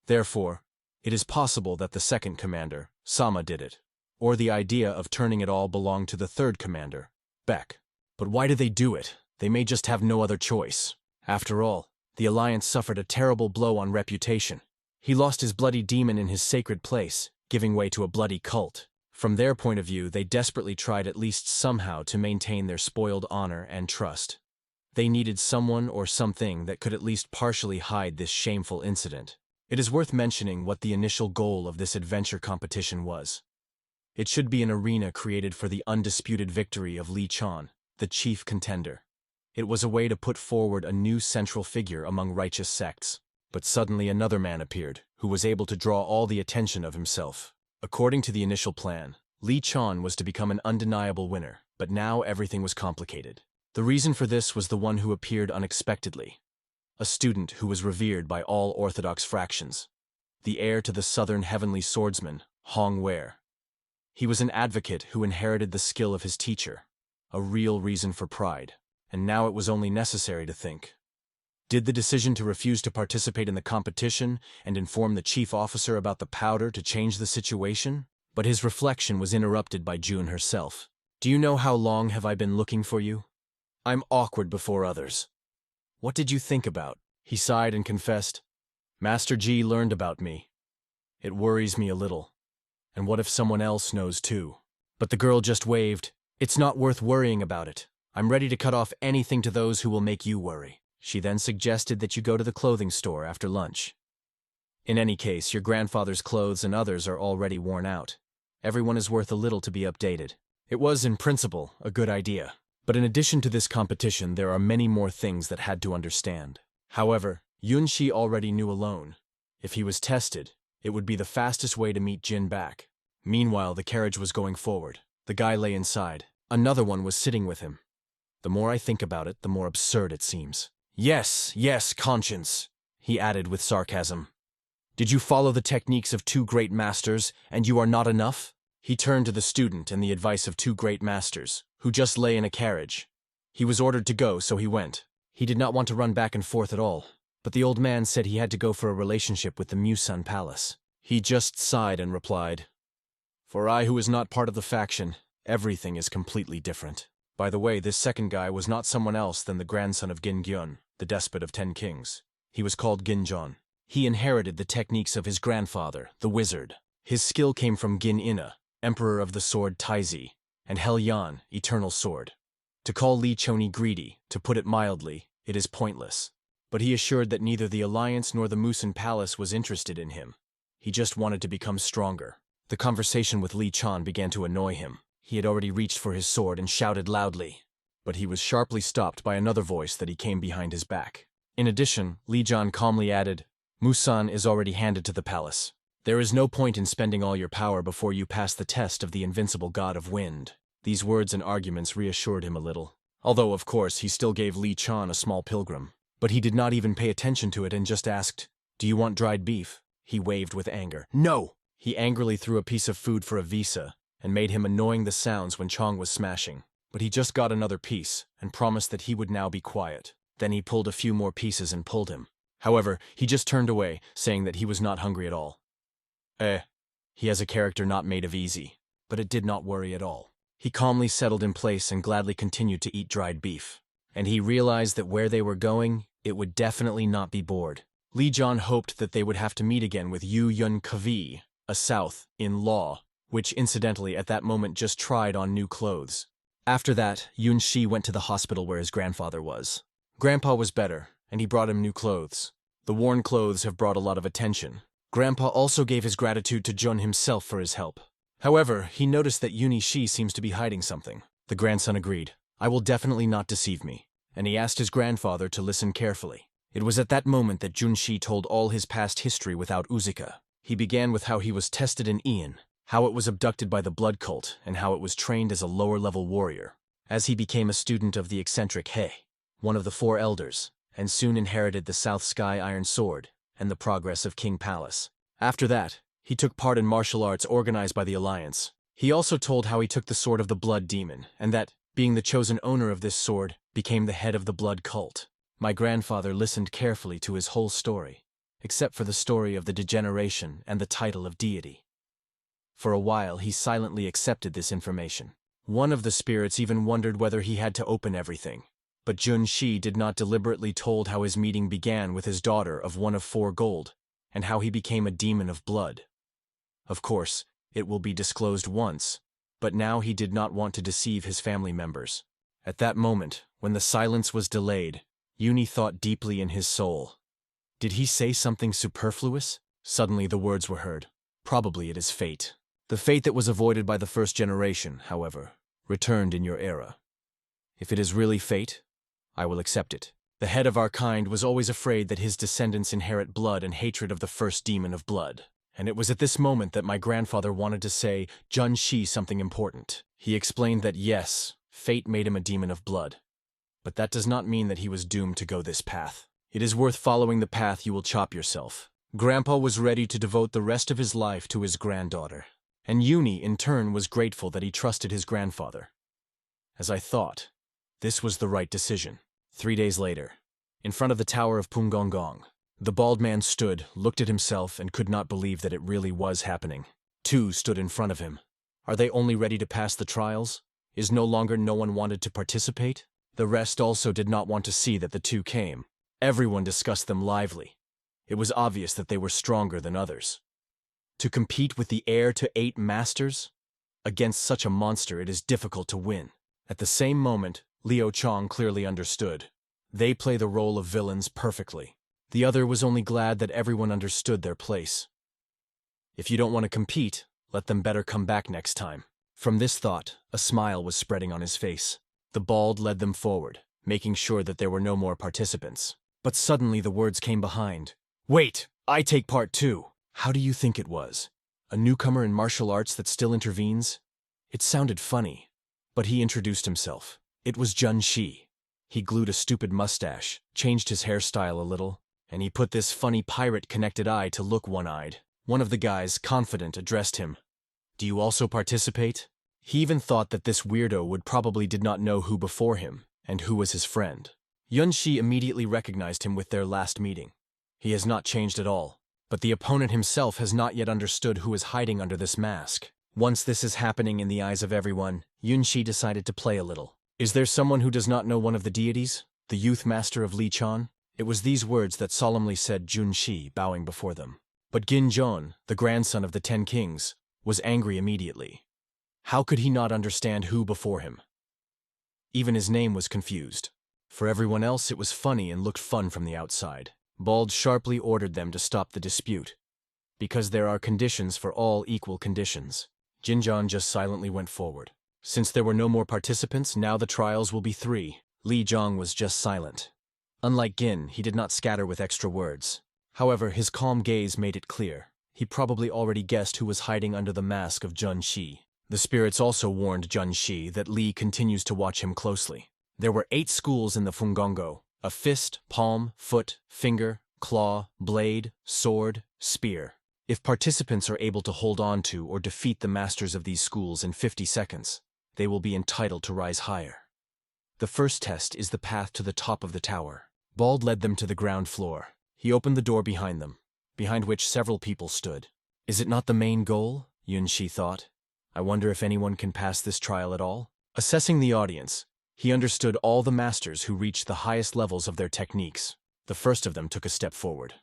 Therefore, it is possible that the second commander, Sama, did it. Or the idea of turning it all belonged to the third commander, Beck. But why did they do it? They may just have no other choice. After all, the Alliance suffered a terrible blow on reputation. He lost his bloody demon in his sacred place, giving way to a bloody cult. From their point of view, they desperately tried at least somehow to maintain their spoiled honor and trust. They needed someone or something that could at least partially hide this shameful incident. It is worth mentioning what the initial goal of this adventure competition was. It should be an arena created for the undisputed victory of Li Chan, the chief contender. It was a way to put forward a new central figure among righteous sects. But suddenly another man appeared, who was able to draw all the attention of himself. According to the initial plan, Li Chan was to become an undeniable winner, but now everything was complicated. The reason for this was the one who appeared unexpectedly. A student who was revered by all orthodox fractions. The heir to the southern heavenly swordsman, Hong Wei. He was an advocate who inherited the skill of his teacher. A real reason for pride. And now it was only necessary to think. Did the decision to refuse to participate in the competition and inform the chief officer about the powder to change the situation? But his reflection was interrupted by June herself. "Do you know how long have I been looking for you? I'm awkward before others. What did you think about?" He sighed and confessed, "Master Ji learned about me. It worries me a little. And what if someone else knows too?" But the girl just waved. "It's not worth worrying about it. I'm ready to cut off anything to those who will make you worry." She then suggested that you go to the clothing store after lunch. In any case, your grandfather's clothes and others are already worn out. Everyone is worth a little to be updated. It was, in principle, a good idea. But in addition to this competition, there are many more things that had to understand. However, Yunxi already knew alone. If he was tested, it would be the fastest way to meet Jin back. Meanwhile, the carriage was going forward. The guy lay inside. Another one was sitting with him. The more I think about it, the more absurd it seems. "Yes, yes, conscience," he added with sarcasm. "Did you follow the techniques of two great masters, and you are not enough?" He turned to the student and the advice of two great masters, who just lay in a carriage. He was ordered to go, so he went. He did not want to run back and forth at all, but the old man said he had to go for a relationship with the Musan Palace. He just sighed and replied, "For I who is not part of the faction, everything is completely different." By the way, this second guy was not someone else than the grandson of Gin Gyun, the despot of 10 kings. He was called Ginjon. He inherited the techniques of his grandfather, the wizard. His skill came from Gin Inna, emperor of the sword Taizi, and Hel Yan, eternal sword. To call Li Choni greedy, to put it mildly, it is pointless. But he assured that neither the Alliance nor the Musan Palace was interested in him. He just wanted to become stronger. The conversation with Li Chan began to annoy him. He had already reached for his sword and shouted loudly. But he was sharply stopped by another voice that he came behind his back. In addition, Li Jan calmly added, Musan is already handed to the palace. There is no point in spending all your power before you pass the test of the invincible god of wind. These words and arguments reassured him a little. Although, of course, he still gave Li Chan a small pilgrim. But he did not even pay attention to it and just asked, Do you want dried beef? He waved with anger. No! He angrily threw a piece of food for a visa and made him annoying the sounds when Chong was smashing. But he just got another piece and promised that he would now be quiet. Then he pulled a few more pieces and pulled him. However, he just turned away, saying that he was not hungry at all. He has a character not made of easy, but it did not worry at all. He calmly settled in place and gladly continued to eat dried beef. And he realized that where they were going, it would definitely not be bored. Li John hoped that they would have to meet again with Yu Yun Kavi, a South, in law, which incidentally at that moment just tried on new clothes. After that, Yun Shi went to the hospital where his grandfather was. Grandpa was better, and he brought him new clothes. The worn clothes have brought a lot of attention. Grandpa also gave his gratitude to Jun himself for his help. However, he noticed that Yuni Shi seems to be hiding something. The grandson agreed. I will definitely not deceive me. And he asked his grandfather to listen carefully. It was at that moment that Junshi told all his past history without Uzuka. He began with how he was tested in Ian, how it was abducted by the blood cult, and how it was trained as a lower-level warrior. As he became a student of the eccentric He, one of the 4 elders, and soon inherited the South Sky Iron Sword and the progress of King Palace. After that, he took part in martial arts organized by the Alliance. He also told how he took the Sword of the Blood Demon, and that, being the chosen owner of this sword, became the head of the blood cult. My grandfather listened carefully to his whole story, except for the story of the degeneration and the title of deity. For a while, he silently accepted this information. One of the spirits even wondered whether he had to open everything. But Jun Shi did not deliberately told how his meeting began with his daughter of one of 4 gold, and how he became a demon of blood. Of course, it will be disclosed once, but now he did not want to deceive his family members. At that moment, when the silence was delayed, Yuni thought deeply in his soul. Did he say something superfluous? Suddenly the words were heard. Probably it is fate. The fate that was avoided by the first generation, however, returned in your era. If it is really fate, I will accept it. The head of our kind was always afraid that his descendants inherit blood and hatred of the first demon of blood. And it was at this moment that my grandfather wanted to say Jun Shi something important. He explained that yes, fate made him a demon of blood. But that does not mean that he was doomed to go this path. It is worth following the path you will chop yourself. Grandpa was ready to devote the rest of his life to his granddaughter. And Yuni, in turn, was grateful that he trusted his grandfather. As I thought, this was the right decision. 3 days later, in front of the tower of Punggong, the bald man stood, looked at himself, and could not believe that it really was happening. 2 stood in front of him. Are they only ready to pass the trials? Is no longer no one wanted to participate? The rest also did not want to see that the 2 came. Everyone discussed them lively. It was obvious that they were stronger than others. To compete with the heir to 8 masters? Against such a monster, it is difficult to win. At the same moment, Liu Chong clearly understood. They play the role of villains perfectly. The other was only glad that everyone understood their place. If you don't want to compete, let them better come back next time. From this thought, a smile was spreading on his face. The bald led them forward, making sure that there were no more participants. But suddenly the words came behind. Wait, I take part too. How do you think it was? A newcomer in martial arts that still intervenes? It sounded funny, but he introduced himself. It was Jun Shi. He glued a stupid mustache, changed his hairstyle a little, and he put this funny pirate-connected eye to look one-eyed. One of the guys, confident, addressed him. Do you also participate? He even thought that this weirdo would probably did not know who before him, and who was his friend. Yun Shi immediately recognized him with their last meeting. He has not changed at all, but the opponent himself has not yet understood who is hiding under this mask. Once this is happening in the eyes of everyone, Yun Shi decided to play a little. Is there someone who does not know one of the deities, the youth master of Li Chan? It was these words that solemnly said Jun Shi, bowing before them. But Gin Zhon, the grandson of the 10 kings, was angry immediately. How could he not understand who before him? Even his name was confused. For everyone else it was funny and looked fun from the outside. Bald sharply ordered them to stop the dispute. Because there are conditions for all equal conditions. Jinjiang just silently went forward. Since there were no more participants, now the trials will be 3. Li Zhang was just silent. Unlike Gin, he did not scatter with extra words. However, his calm gaze made it clear. He probably already guessed who was hiding under the mask of Jun Shi. The spirits also warned Jun Shi that Li continues to watch him closely. There were 8 schools in the Fungongo: a fist, palm, foot, finger, claw, blade, sword, spear. If participants are able to hold on to or defeat the masters of these schools in 50 seconds, they will be entitled to rise higher. The first test is the path to the top of the tower. Bald led them to the ground floor. He opened the door behind them, behind which several people stood. Is it not the main goal? Yun Shi thought. I wonder if anyone can pass this trial at all? Assessing the audience, he understood all the masters who reached the highest levels of their techniques. The first of them took a step forward.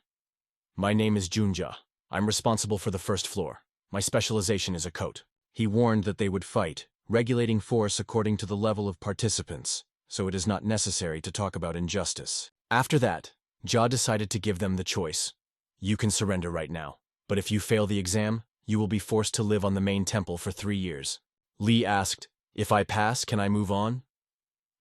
My name is Junja. I'm responsible for the first floor. My specialization is a coat. He warned that they would fight, regulating force according to the level of participants, so it is not necessary to talk about injustice. After that, Jia decided to give them the choice. You can surrender right now, but if you fail the exam, you will be forced to live on the main temple for 3 years. Li asked, if I pass, can I move on?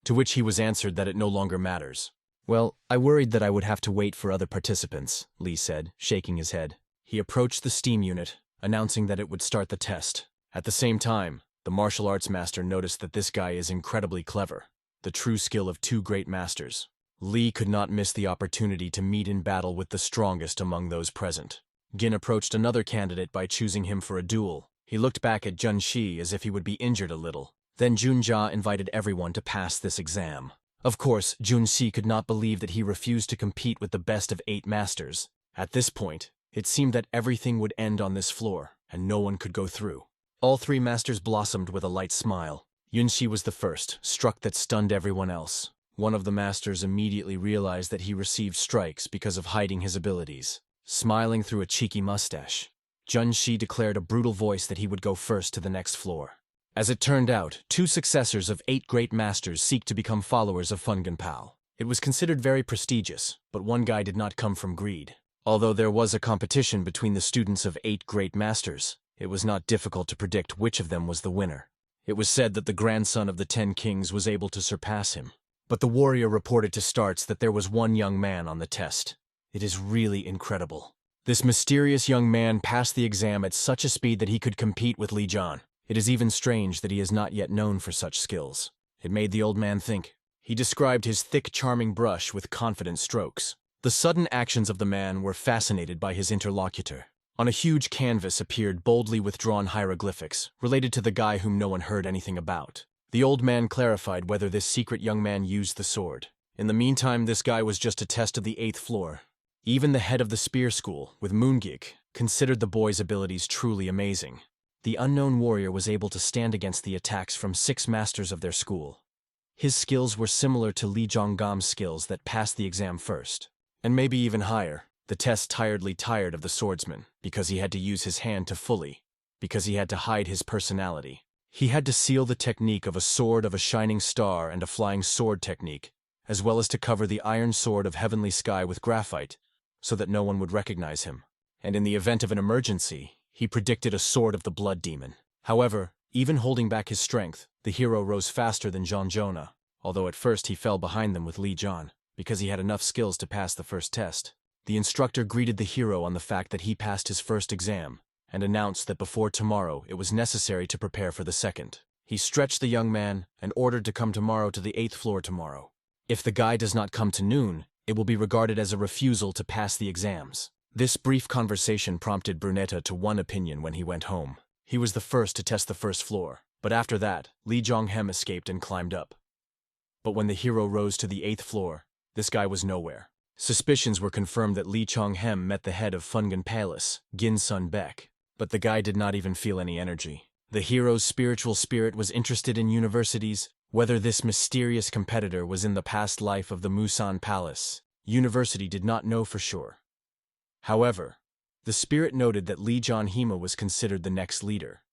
To which he was answered that it no longer matters. Well, I worried that I would have to wait for other participants, Li said, shaking his head. He approached the steam unit, announcing that it would start the test. At the same time, the martial arts master noticed that this guy is incredibly clever, the true skill of 2 great masters. Li could not miss the opportunity to meet in battle with the strongest among those present. Gin approached another candidate by choosing him for a duel. He looked back at Jun Shi as if he would be injured a little. Then Junja invited everyone to pass this exam. Of course, Jun Shi could not believe that he refused to compete with the best of 8 masters. At this point, it seemed that everything would end on this floor, and no one could go through. All 3 masters blossomed with a light smile. Yun Shi was the first, struck that stunned everyone else. One of the masters immediately realized that he received strikes because of hiding his abilities. Smiling through a cheeky mustache, Jun Shi declared a brutal voice that he would go first to the next floor. As it turned out, 2 successors of 8 great masters seek to become followers of Funganpao. It was considered very prestigious, but one guy did not come from greed. Although there was a competition between the students of 8 great masters, it was not difficult to predict which of them was the winner. It was said that the grandson of the 10 kings was able to surpass him. But the warrior reported to Starts that there was one young man on the test. It is really incredible. This mysterious young man passed the exam at such a speed that he could compete with Li Zhan. It is even strange that he is not yet known for such skills. It made the old man think. He described his thick, charming brush with confident strokes. The sudden actions of the man were fascinated by his interlocutor. On a huge canvas appeared boldly withdrawn hieroglyphics, related to the guy whom no one heard anything about. The old man clarified whether this secret young man used the sword. In the meantime, this guy was just a test of the 8th floor. Even the head of the spear school, with Moongik, considered the boy's abilities truly amazing. The unknown warrior was able to stand against the attacks from 6 masters of their school. His skills were similar to Li Zhonggam's skills that passed the exam first. And maybe even higher. The test tired of the swordsman, because he had to use his hand to fully, because he had to hide his personality. He had to seal the technique of a sword of a shining star and a flying sword technique, as well as to cover the iron sword of heavenly sky with graphite, so that no one would recognize him. And in the event of an emergency, he predicted a sword of the blood demon. However, even holding back his strength, the hero rose faster than Zhang Zhona, although at first he fell behind them with Li Zhan, because he had enough skills to pass the first test. The instructor greeted the hero on the fact that he passed his first exam, and announced that before tomorrow it was necessary to prepare for the second. He stretched the young man and ordered to come tomorrow to the 8th floor tomorrow. If the guy does not come to noon, it will be regarded as a refusal to pass the exams. This brief conversation prompted Brunetta to one opinion when he went home. He was the first to test the first floor, but after that, Li Zhonghem escaped and climbed up. But when the hero rose to the 8th floor, this guy was nowhere. Suspicions were confirmed that Li Chonghem met the head of Fungan Palace, Gin Sun Baek, but the guy did not even feel any energy. The hero's spiritual spirit was interested in universities, Whether this mysterious competitor was in the past life of the Musan Palace, University did not know for sure. However, the spirit noted that Lee John-hima was considered the next leader,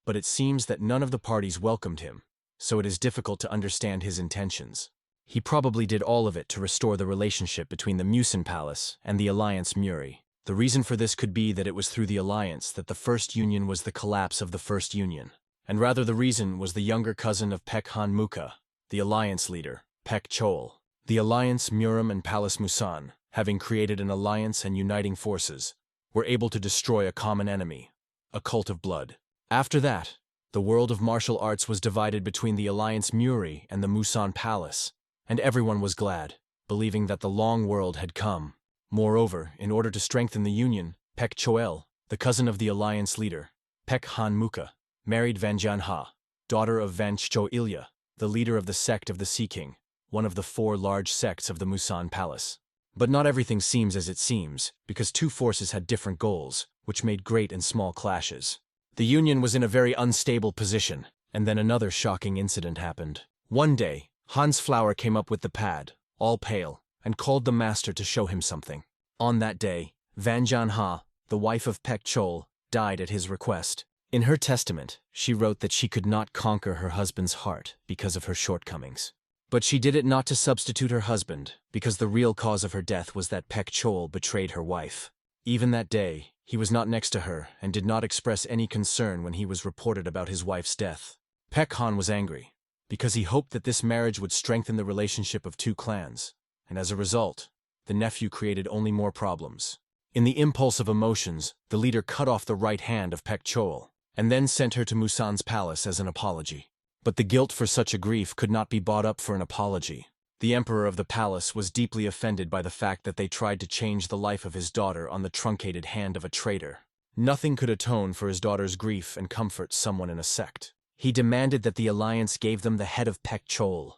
but it seems that none of the parties welcomed him, so it is difficult to understand his intentions. He probably did all of it to restore the relationship between the Musan Palace and the Alliance Muri. The reason for this could be that it was through the alliance that the First Union was the collapse of the First Union, and rather the reason was the younger cousin of Pek Han Muka, the alliance leader, Pek Chol. The Alliance Murim and Palace Musan, having created an alliance and uniting forces, were able to destroy a common enemy, a cult of blood. After that, the world of martial arts was divided between the Alliance Muri and the Musan Palace, and everyone was glad, believing that the long world had come. Moreover, in order to strengthen the union, Pek Choel, the cousin of the alliance leader, Pek Han Muka, married Vanjan Ha, daughter of Vancho Ilya, the leader of the sect of the Sea King, one of the 4 large sects of the Musan Palace. But not everything seems as it seems, because 2 forces had different goals, which made great and small clashes. The union was in a very unstable position, and then another shocking incident happened. One day, Hans Flower came up with the pad, all pale, and called the master to show him something. On that day, Vanjan Ha, the wife of Pek Chol, died at his request. In her testament, she wrote that she could not conquer her husband's heart because of her shortcomings. But she did it not to substitute her husband, because the real cause of her death was that Pek Chol betrayed her wife. Even that day, he was not next to her and did not express any concern when he was reported about his wife's death. Pek Han was angry, because he hoped that this marriage would strengthen the relationship of 2 clans, and as a result, the nephew created only more problems. In the impulse of emotions, the leader cut off the right hand of Pek Chol, and then sent her to Musan's palace as an apology. But the guilt for such a grief could not be bought up for an apology. The emperor of the palace was deeply offended by the fact that they tried to change the life of his daughter on the truncated hand of a traitor. Nothing could atone for his daughter's grief and comfort someone in a sect. He demanded that the alliance gave them the head of Pek Chol.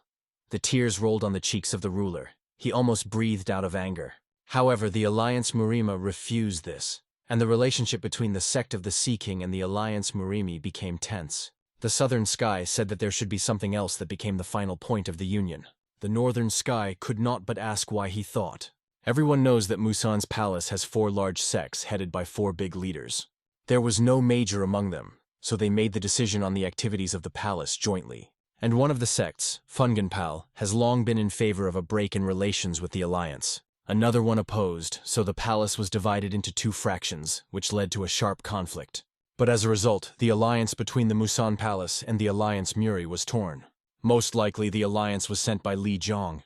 The tears rolled on the cheeks of the ruler. He almost breathed out of anger. However, the Alliance Murima refused this, and the relationship between the sect of the Sea King and the Alliance Murimi became tense. The Southern Sky said that there should be something else that became the final point of the union. The Northern Sky could not but ask why he thought. Everyone knows that Musan's palace has 4 large sects headed by 4 big leaders. There was no major among them, so they made the decision on the activities of the palace jointly. And one of the sects, Funganpal, has long been in favor of a break in relations with the alliance. Another one opposed, so the palace was divided into 2 fractions, which led to a sharp conflict. But as a result, the alliance between the Musan Palace and the Alliance Muri was torn. Most likely the alliance was sent by Li Zhong,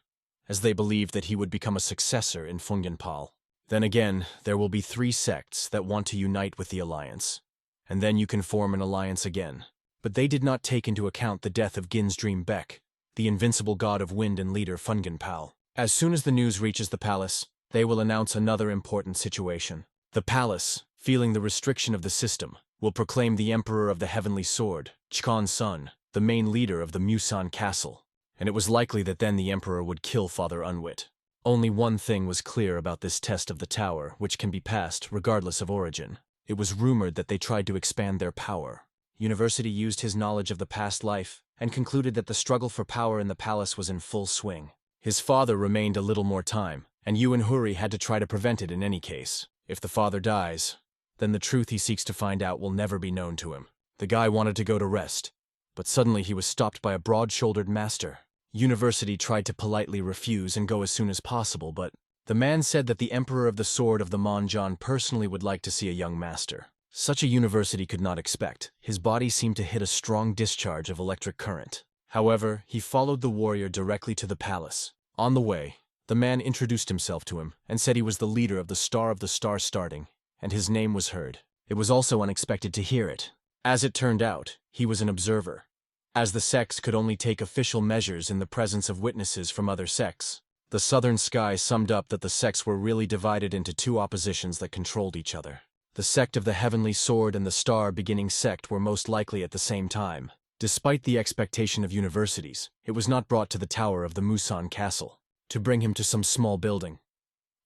as they believed that he would become a successor in Funganpal. Then again, there will be 3 sects that want to unite with the alliance, and then you can form an alliance again. But they did not take into account the death of Gin's Beck, the invincible god of wind and leader Funganpal. As soon as the news reaches the palace, they will announce another important situation. The palace, feeling the restriction of the system, will proclaim the Emperor of the Heavenly Sword, Chkon's son, the main leader of the Musan Castle, and it was likely that then the Emperor would kill Father Unwit. Only one thing was clear about this test of the tower, which can be passed regardless of origin. It was rumored that they tried to expand their power. University used his knowledge of the past life and concluded that the struggle for power in the palace was in full swing. His father remained a little more time, and Yuan Huri had to try to prevent it in any case. If the father dies, then the truth he seeks to find out will never be known to him. The guy wanted to go to rest, but suddenly he was stopped by a broad-shouldered master. University tried to politely refuse and go as soon as possible, but the man said that the Emperor of the Sword of the Monjan personally would like to see a young master. Such a university could not expect. His body seemed to hit a strong discharge of electric current. However, he followed the warrior directly to the palace. On the way, the man introduced himself to him and said he was the leader of the Star Starting, and his name was heard. It was also unexpected to hear it. As it turned out, he was an observer, as the sects could only take official measures in the presence of witnesses from other sects. The Southern Sky summed up that the sects were really divided into 2 oppositions that controlled each other. The sect of the Heavenly Sword and the Star-beginning sect were most likely at the same time. Despite the expectation of universities, it was not brought to the tower of the Musan Castle, to bring him to some small building.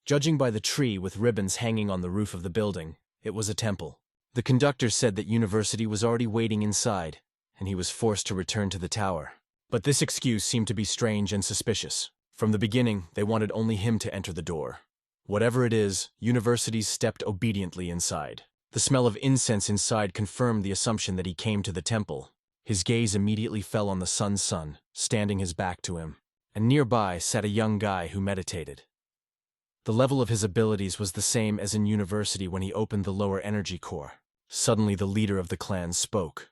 Judging by the tree with ribbons hanging on the roof of the building, it was a temple. The conductor said that university was already waiting inside, and he was forced to return to the tower. But this excuse seemed to be strange and suspicious. From the beginning, they wanted only him to enter the door. Whatever it is, Universities stepped obediently inside. The smell of incense inside confirmed the assumption that he came to the temple. His gaze immediately fell on the sun's son, standing his back to him, and nearby sat a young guy who meditated. The level of his abilities was the same as in University when he opened the lower energy core. Suddenly the leader of the clan spoke.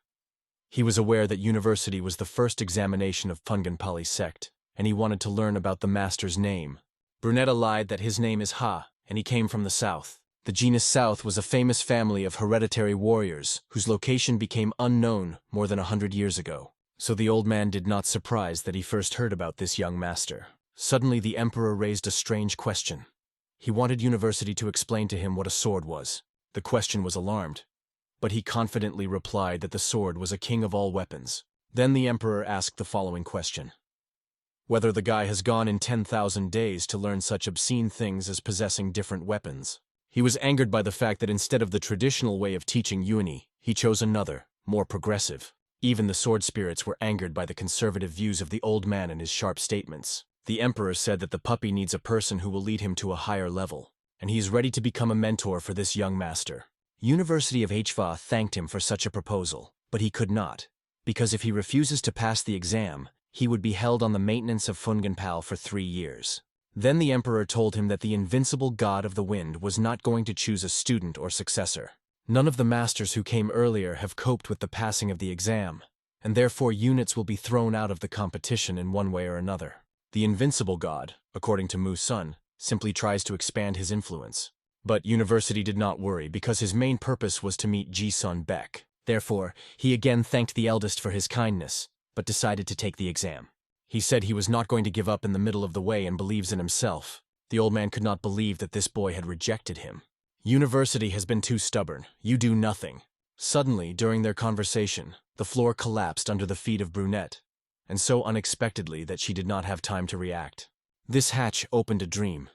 He was aware that University was the first examination of Punganpali sect, and he wanted to learn about the master's name. Brunetta lied that his name is Ha, and he came from the south. The genus South was a famous family of hereditary warriors whose location became unknown more than 100 years ago. So the old man did not surprise that he first heard about this young master. Suddenly the emperor raised a strange question. He wanted University to explain to him what a sword was. The question was alarmed, but he confidently replied that the sword was a king of all weapons. Then the emperor asked the following question. Whether the guy has gone in 10,000 days to learn such obscene things as possessing different weapons. He was angered by the fact that instead of the traditional way of teaching Uni, he chose another, more progressive. Even the sword spirits were angered by the conservative views of the old man and his sharp statements. The emperor said that the puppy needs a person who will lead him to a higher level, and he is ready to become a mentor for this young master. University of HVA thanked him for such a proposal, but he could not, because if he refuses to pass the exam, he would be held on the maintenance of Funganpal for 3 years. Then the emperor told him that the invincible god of the wind was not going to choose a student or successor. None of the masters who came earlier have coped with the passing of the exam, and therefore units will be thrown out of the competition in one way or another. The invincible god, according to Mu's son, simply tries to expand his influence. But University did not worry because his main purpose was to meet Ji-sun Beck. Therefore, he again thanked the eldest for his kindness, but decided to take the exam. He said he was not going to give up in the middle of the way and believes in himself. The old man could not believe that this boy had rejected him. University has been too stubborn. You do nothing. Suddenly, during their conversation, the floor collapsed under the feet of Brunette, and so unexpectedly that she did not have time to react. This hatch opened a dream.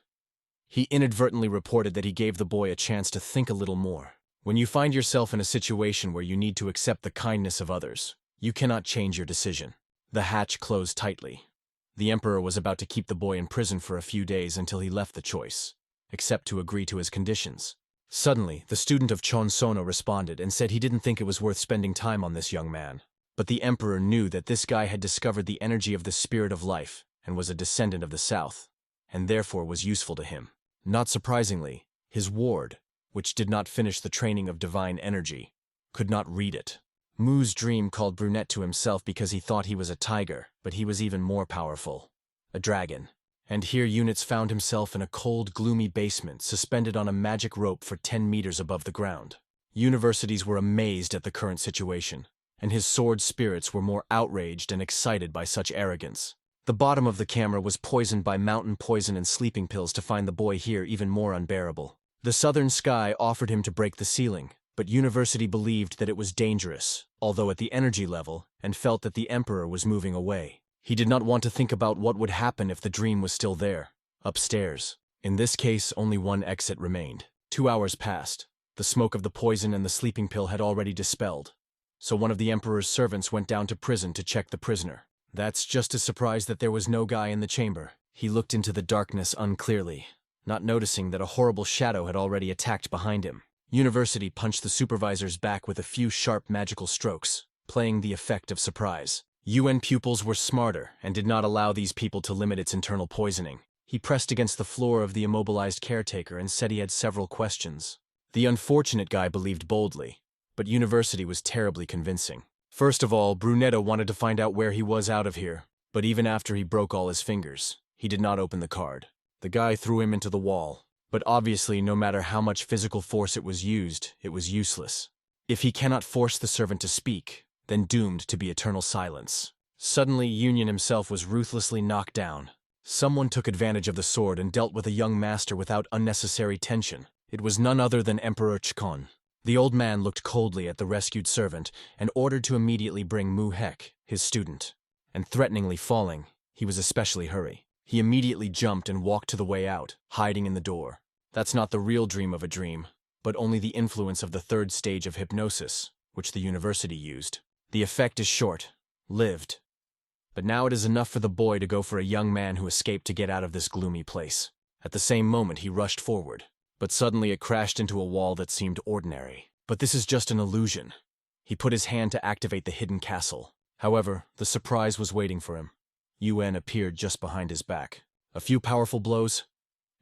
He inadvertently reported that he gave the boy a chance to think a little more. When you find yourself in a situation where you need to accept the kindness of others, you cannot change your decision. The hatch closed tightly. The emperor was about to keep the boy in prison for a few days until he left the choice, except to agree to his conditions. Suddenly, the student of Chonsono responded and said he didn't think it was worth spending time on this young man. But the emperor knew that this guy had discovered the energy of the spirit of life and was a descendant of the south, and therefore was useful to him. Not surprisingly, his ward, which did not finish the training of divine energy, could not read it. Mu's dream called Brunette to himself because he thought he was a tiger, but he was even more powerful. A dragon. And here Units found himself in a cold, gloomy basement suspended on a magic rope for 10 meters above the ground. Universities were amazed at the current situation, and his sword spirits were more outraged and excited by such arrogance. The bottom of the camera was poisoned by mountain poison and sleeping pills to find the boy here even more unbearable. The southern sky offered him to break the ceiling, but University believed that it was dangerous, although at the energy level, and felt that the emperor was moving away. He did not want to think about what would happen if the dream was still there, upstairs. In this case, only one exit remained. 2 hours passed. The smoke of the poison and the sleeping pill had already dispelled. So one of the emperor's servants went down to prison to check the prisoner. That's just as surprised that there was no guy in the chamber. He looked into the darkness unclearly, not noticing that a horrible shadow had already attacked behind him. University punched the supervisor's back with a few sharp magical strokes, playing the effect of surprise. UN pupils were smarter and did not allow these people to limit its internal poisoning. He pressed against the floor of the immobilized caretaker and said he had several questions. The unfortunate guy believed boldly, but University was terribly convincing. First of all, Brunetto wanted to find out where he was out of here, but even after he broke all his fingers, he did not open the card. The guy threw him into the wall. But obviously, no matter how much physical force it was useless. If he cannot force the servant to speak, then doomed to be eternal silence. Suddenly, Union himself was ruthlessly knocked down. Someone took advantage of the sword and dealt with a young master without unnecessary tension. It was none other than Emperor Chkon. The old man looked coldly at the rescued servant and ordered to immediately bring Mu Hek, his student. And threateningly falling, he was especially hurry. He immediately jumped and walked to the way out, hiding in the door. That's not the real dream of a dream, but only the influence of the third stage of hypnosis, which the University used. The effect is short-lived. But now it is enough for the boy to go for a young man who escaped to get out of this gloomy place. At the same moment, he rushed forward. But suddenly it crashed into a wall that seemed ordinary. But this is just an illusion. He put his hand to activate the hidden castle. However, the surprise was waiting for him. UN appeared just behind his back. A few powerful blows,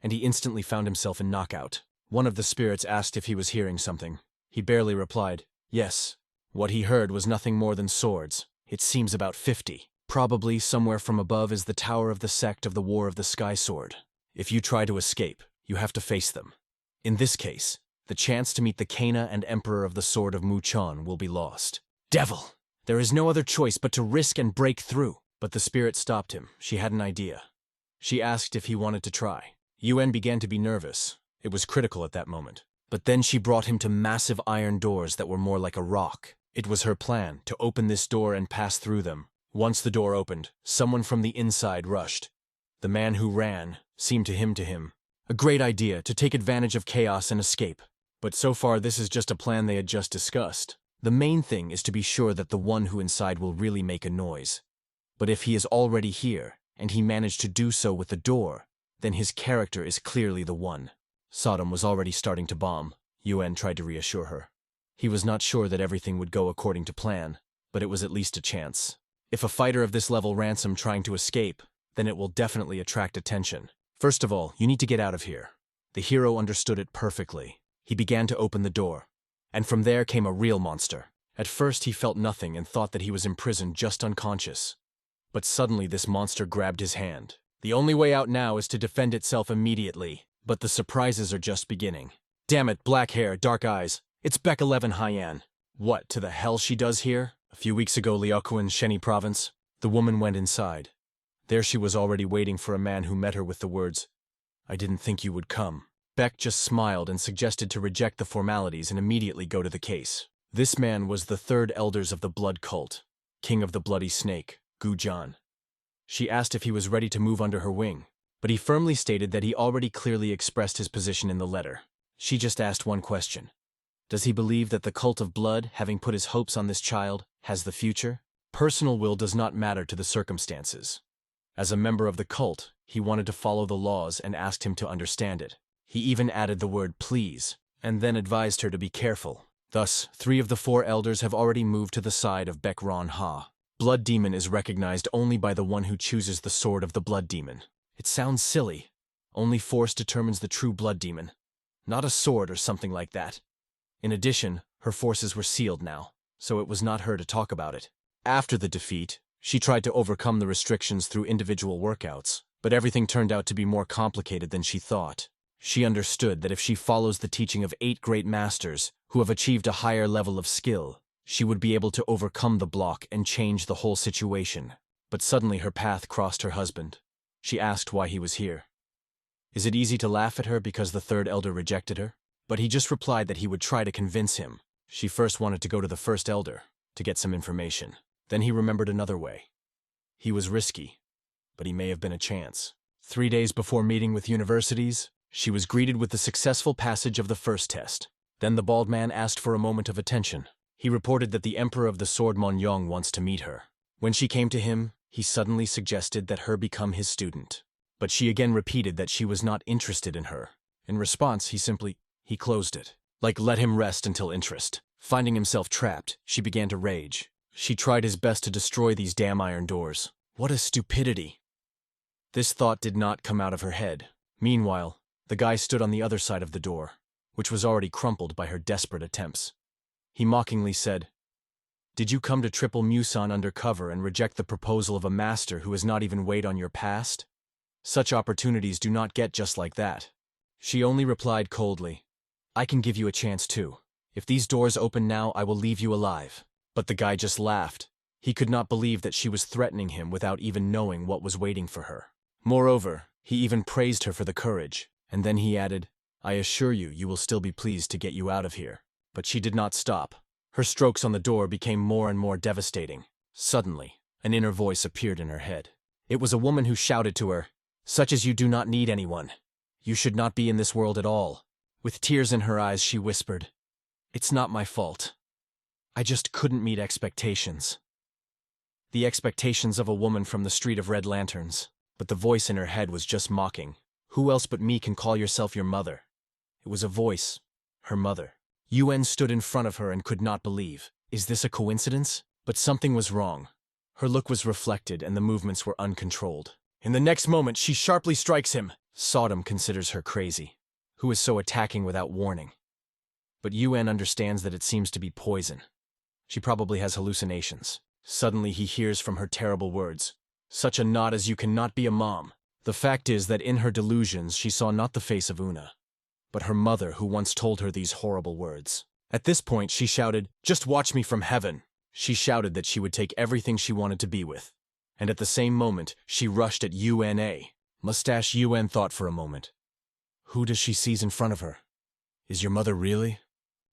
and he instantly found himself in knockout. One of the spirits asked if he was hearing something. He barely replied, yes. What he heard was nothing more than swords. It seems about 50. Probably somewhere from above is the tower of the sect of the War of the Sky Sword. If you try to escape, you have to face them. In this case, the chance to meet the Kana and Emperor of the Sword of Muchon will be lost. Devil! There is no other choice but to risk and break through. But the spirit stopped him. She had an idea. She asked if he wanted to try. UN began to be nervous. It was critical at that moment. But then she brought him to massive iron doors that were more like a rock. It was her plan to open this door and pass through them. Once the door opened, someone from the inside rushed. The man who ran seemed to him a great idea to take advantage of chaos and escape. But so far this is just a plan they had just discussed. The main thing is to be sure that the one who inside will really make a noise. But if he is already here, and he managed to do so with the door, then his character is clearly the one. Sodom was already starting to bomb. UN tried to reassure her. He was not sure that everything would go according to plan, but it was at least a chance. If a fighter of this level ransom trying to escape, then it will definitely attract attention. First of all, you need to get out of here. The hero understood it perfectly. He began to open the door, and from there came a real monster. At first he felt nothing and thought that he was imprisoned just unconscious. But suddenly this monster grabbed his hand. The only way out now is to defend itself immediately, but the surprises are just beginning. Damn it, black hair, dark eyes. It's Beck 11 Haiyan. What to the hell she does here? A few weeks ago, Liaoquan, Sheni province. The woman went inside. There she was already waiting for a man who met her with the words, I didn't think you would come. Beck just smiled and suggested to reject the formalities and immediately go to the case. This man was the third elders of the blood cult, king of the bloody snake, Gujan. She asked if he was ready to move under her wing, but he firmly stated that he already clearly expressed his position in the letter. She just asked one question. Does he believe that the cult of blood, having put his hopes on this child, has the future? Personal will does not matter to the circumstances. As a member of the cult, he wanted to follow the laws and asked him to understand it. He even added the word please, and then advised her to be careful. Thus, 3 of the 4 elders have already moved to the side of Bekron Ha. Blood Demon is recognized only by the one who chooses the sword of the Blood Demon. It sounds silly. Only force determines the true Blood Demon. Not a sword or something like that. In addition, her forces were sealed now, so it was not her to talk about it. After the defeat, she tried to overcome the restrictions through individual workouts, but everything turned out to be more complicated than she thought. She understood that if she follows the teaching of 8 great masters who have achieved a higher level of skill, she would be able to overcome the block and change the whole situation. But suddenly her path crossed her husband. She asked why he was here. Is it easy to laugh at her because the 3rd elder rejected her? But he just replied that he would try to convince him. She first wanted to go to the 1st elder to get some information. Then he remembered another way. He was risky, but he may have been a chance. 3 days before meeting with universities, she was greeted with the successful passage of the first test. Then the bald man asked for a moment of attention. He reported that the Emperor of the Sword Monyong wants to meet her. When she came to him, he suddenly suggested that her become his student. But she again repeated that she was not interested in her. In response, he closed it. Like let him rest until interest. Finding himself trapped, she began to rage. She tried his best to destroy these damn iron doors. What a stupidity. This thought did not come out of her head. Meanwhile, the guy stood on the other side of the door, which was already crumpled by her desperate attempts. He mockingly said, "Did you come to Triple Muson undercover and reject the proposal of a master who has not even weighed on your past? Such opportunities do not get just like that." She only replied coldly, "I can give you a chance too. If these doors open now, I will leave you alive." But the guy just laughed. He could not believe that she was threatening him without even knowing what was waiting for her. Moreover, he even praised her for the courage, and then he added, "I assure you, you will still be pleased to get you out of here." But she did not stop. Her strokes on the door became more and more devastating. Suddenly, an inner voice appeared in her head. It was a woman who shouted to her, "Such as you do not need anyone. You should not be in this world at all." With tears in her eyes, she whispered, "It's not my fault. I just couldn't meet expectations." the expectations of a woman from the Street of Red Lanterns. But the voice in her head was just mocking. Who else but me can call yourself your mother? It was a voice. Her mother. Yuen stood in front of her and could not believe. Is this a coincidence? But something was wrong. Her look was reflected and the movements were uncontrolled. In the next moment, she sharply strikes him. Sodom considers her crazy. Who is so attacking without warning? But Yuen understands that it seems to be poison. She probably has hallucinations. Suddenly he hears from her terrible words. Such a knot as you cannot be a mom. The fact is that in her delusions she saw not the face of Una, but her mother who once told her these horrible words. At this point she shouted, "Just watch me from heaven." She shouted that she would take everything she wanted to be with. And at the same moment she rushed at Una. Mustache Yuen thought for a moment. Who does she sees in front of her? Is your mother really?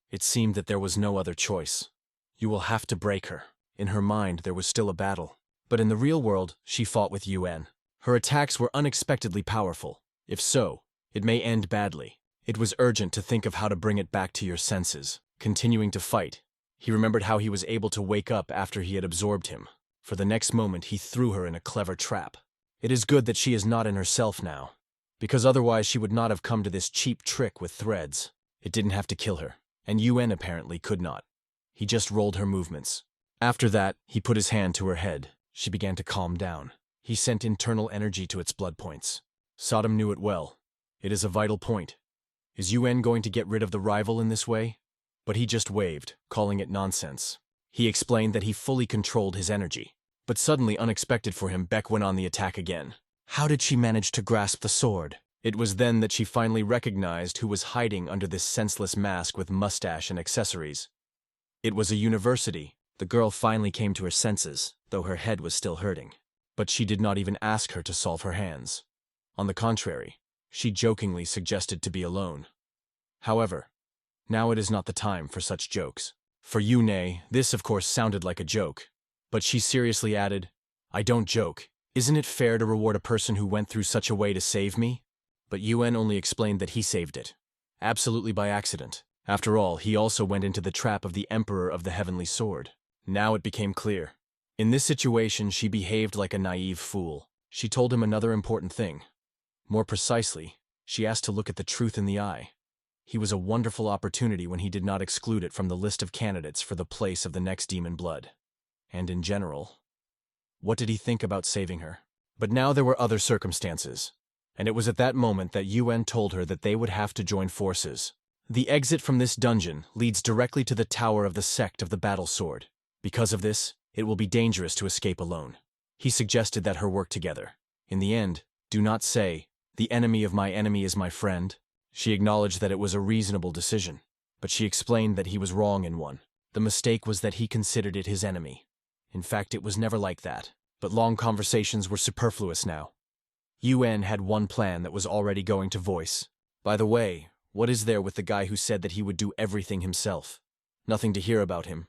It seemed that there was no other choice. You will have to break her. In her mind there was still a battle. But in the real world, she fought with Yuen. Her attacks were unexpectedly powerful. If so, it may end badly. It was urgent to think of how to bring it back to your senses. Continuing to fight, he remembered how he was able to wake up after he had absorbed him. For the next moment he threw her in a clever trap. It is good that she is not in herself now, because otherwise she would not have come to this cheap trick with threads. It didn't have to kill her, and Yuen apparently could not. He just rolled her movements. After that, he put his hand to her head. She began to calm down. He sent internal energy to its blood points. Sodom knew it well. It is a vital point. Is Yuen going to get rid of the rival in this way? But he just waved, calling it nonsense. He explained that he fully controlled his energy. But suddenly, unexpected for him, Beck went on the attack again. How did she manage to grasp the sword? It was then that she finally recognized who was hiding under this senseless mask with mustache and accessories. It was a university. The girl finally came to her senses, though her head was still hurting. But she did not even ask her to solve her hands. On the contrary, she jokingly suggested to be alone. However, now it is not the time for such jokes. For Yune, this of course sounded like a joke. But she seriously added, I don't joke. Isn't it fair to reward a person who went through such a way to save me? But Yuen only explained that he saved it. Absolutely by accident. After all, he also went into the trap of the Emperor of the Heavenly Sword. Now it became clear. In this situation, she behaved like a naive fool. She told him another important thing. More precisely, she asked to look at the truth in the eye. He was a wonderful opportunity when he did not exclude it from the list of candidates for the place of the next demon blood. And in general, what did he think about saving her? But now there were other circumstances. And it was at that moment that Yuen told her that they would have to join forces. The exit from this dungeon leads directly to the tower of the sect of the battle sword. Because of this, it will be dangerous to escape alone. He suggested that her work together. In the end, do not say, the enemy of my enemy is my friend. She acknowledged that it was a reasonable decision, but she explained that he was wrong in one. The mistake was that he considered it his enemy. In fact, it was never like that, but long conversations were superfluous now. Yuen had one plan that was already going to voice. By the way, what is there with the guy who said that he would do everything himself? Nothing to hear about him.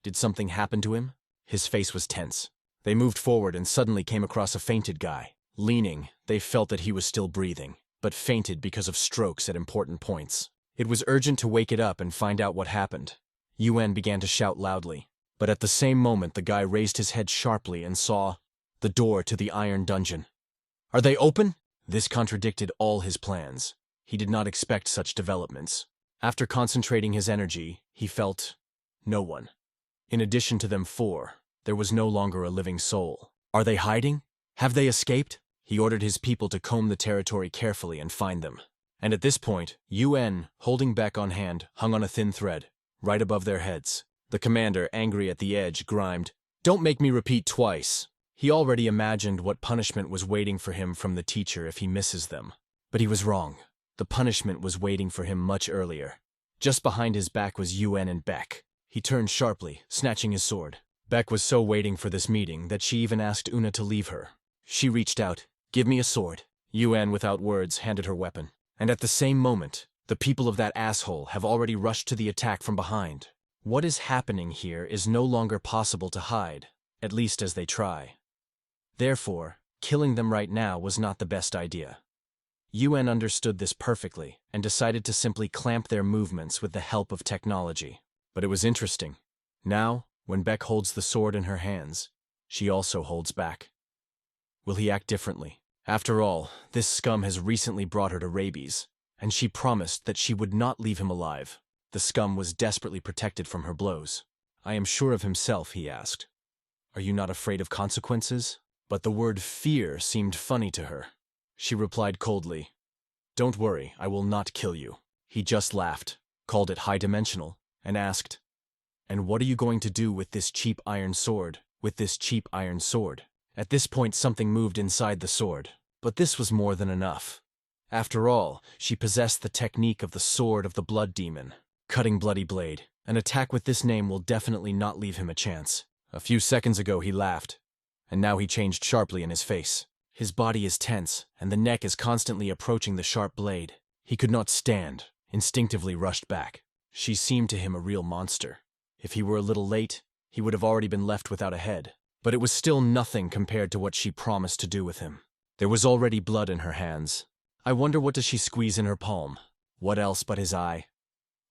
Did something happen to him? His face was tense. They moved forward and suddenly came across a fainted guy. Leaning, they felt that he was still breathing, but fainted because of strokes at important points. It was urgent to wake it up and find out what happened. Yuen began to shout loudly, but at the same moment the guy raised his head sharply and saw the door to the iron dungeon. Are they open? This contradicted all his plans. He did not expect such developments. After concentrating his energy, he felt no one. In addition to them four, there was no longer a living soul. Are they hiding? Have they escaped? He ordered his people to comb the territory carefully and find them. And at this point, Yuen, holding Beck on hand, hung on a thin thread, right above their heads. The commander, angry at the edge, grimed, "Don't make me repeat twice." He already imagined what punishment was waiting for him from the teacher if he misses them. But he was wrong. The punishment was waiting for him much earlier. Just behind his back was Yuen and Beck. He turned sharply, snatching his sword. Beck was so waiting for this meeting that she even asked Una to leave her. She reached out. "Give me a sword." Yuen, without words, handed her weapon. And at the same moment, the people of that asshole have already rushed to the attack from behind. What is happening here is no longer possible to hide, at least as they try. Therefore, killing them right now was not the best idea. Yuen understood this perfectly and decided to simply clamp their movements with the help of technology. But it was interesting. Now, when Beck holds the sword in her hands, she also holds back. Will he act differently? After all, this scum has recently brought her to rabies, and she promised that she would not leave him alive. The scum was desperately protected from her blows. I am sure of himself, he asked. Are you not afraid of consequences? But the word fear seemed funny to her. She replied coldly, Don't worry, I will not kill you. He just laughed, called it high-dimensional, and asked, And what are you going to do with this cheap iron sword? With this cheap iron sword? At this point something moved inside the sword, but this was more than enough. After all, she possessed the technique of the sword of the blood demon. Cutting bloody blade. An attack with this name will definitely not leave him a chance. A few seconds ago he laughed, and now he changed sharply in his face. His body is tense, and the neck is constantly approaching the sharp blade. He could not stand, instinctively rushed back. She seemed to him a real monster. If he were a little late, he would have already been left without a head. But it was still nothing compared to what she promised to do with him. There was already blood in her hands. I wonder what does she squeeze in her palm? What else but his eye?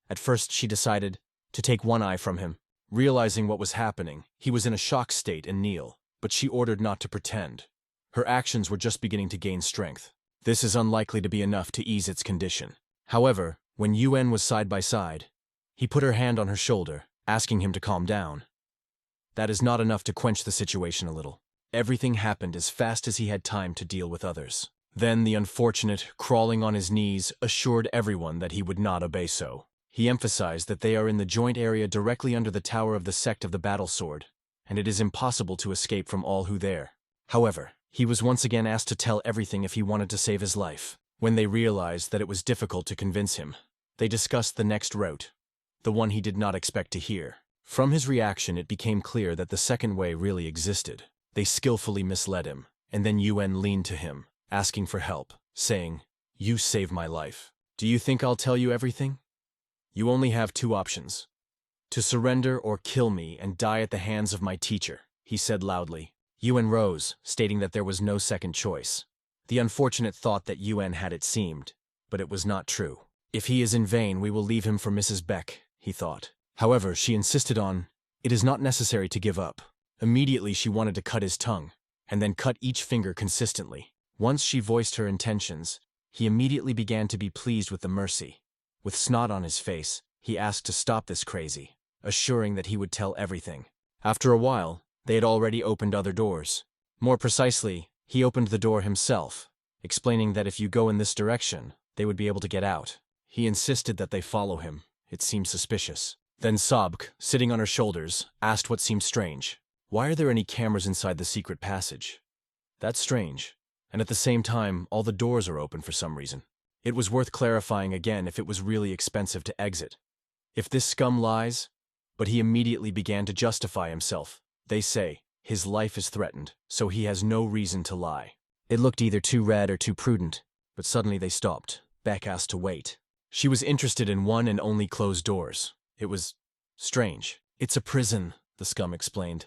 At first she decided to take one eye from him. Realizing what was happening, he was in a shock state and kneel, but she ordered not to pretend. Her actions were just beginning to gain strength. This is unlikely to be enough to ease its condition. However, when UN was side by side, he put her hand on her shoulder, asking him to calm down. That is not enough to quench the situation a little. Everything happened as fast as he had time to deal with others. Then the unfortunate, crawling on his knees, assured everyone that he would not obey so. He emphasized that they are in the joint area directly under the tower of the sect of the battle sword, and it is impossible to escape from all who there. However, he was once again asked to tell everything if he wanted to save his life. When they realized that it was difficult to convince him, they discussed the next route, the one he did not expect to hear. From his reaction, it became clear that the second way really existed. They skillfully misled him, and then UN leaned to him, asking for help, saying, You saved my life. Do you think I'll tell you everything? You only have two options. To surrender or kill me and die at the hands of my teacher, he said loudly. UN rose, stating that there was no second choice. The unfortunate thought that UN had it seemed, but it was not true. If he is in vain, we will leave him for Mrs. Beck, he thought. However, she insisted on, It is not necessary to give up. Immediately she wanted to cut his tongue, and then cut each finger consistently. Once she voiced her intentions, he immediately began to be pleased with the mercy. With snot on his face, he asked to stop this crazy, assuring that he would tell everything. After a while, they had already opened other doors. More precisely, he opened the door himself, explaining that if you go in this direction, they would be able to get out. He insisted that they follow him. It seemed suspicious. Then Sabk, sitting on her shoulders, asked what seemed strange. Why are there any cameras inside the secret passage? That's strange. And at the same time, all the doors are open for some reason. It was worth clarifying again if it was really expensive to exit. If this scum lies, but he immediately began to justify himself. They say, his life is threatened, so he has no reason to lie. It looked either too red or too prudent, but suddenly they stopped. Beck asked to wait. She was interested in one and only closed doors. It was strange. It's a prison, the scum explained.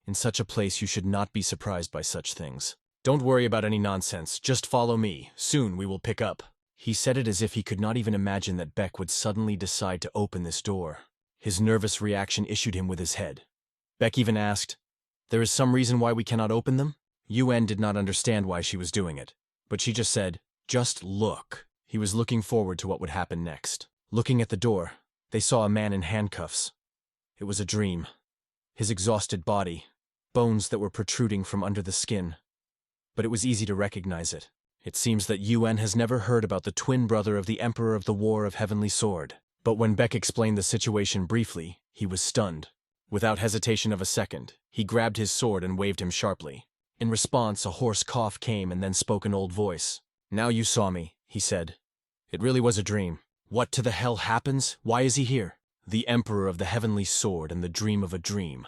In such a place you should not be surprised by such things. Don't worry about any nonsense, just follow me. Soon we will pick up. He said it as if he could not even imagine that Beck would suddenly decide to open this door. His nervous reaction issued him with his head. Beck even asked, There is some reason why we cannot open them? UN did not understand why she was doing it, but she just said, Just look. He was looking forward to what would happen next. Looking at the door, they saw a man in handcuffs. It was a dream. His exhausted body, bones that were protruding from under the skin. But it was easy to recognize it. It seems that UN has never heard about the twin brother of the Emperor of the War of Heavenly Sword. But when Beck explained the situation briefly, he was stunned. Without hesitation of a second, he grabbed his sword and waved him sharply. In response, a hoarse cough came and then spoke an old voice. Now you saw me, he said. It really was a dream. What to the hell happens? Why is he here? The Emperor of the Heavenly Sword and the dream of a dream.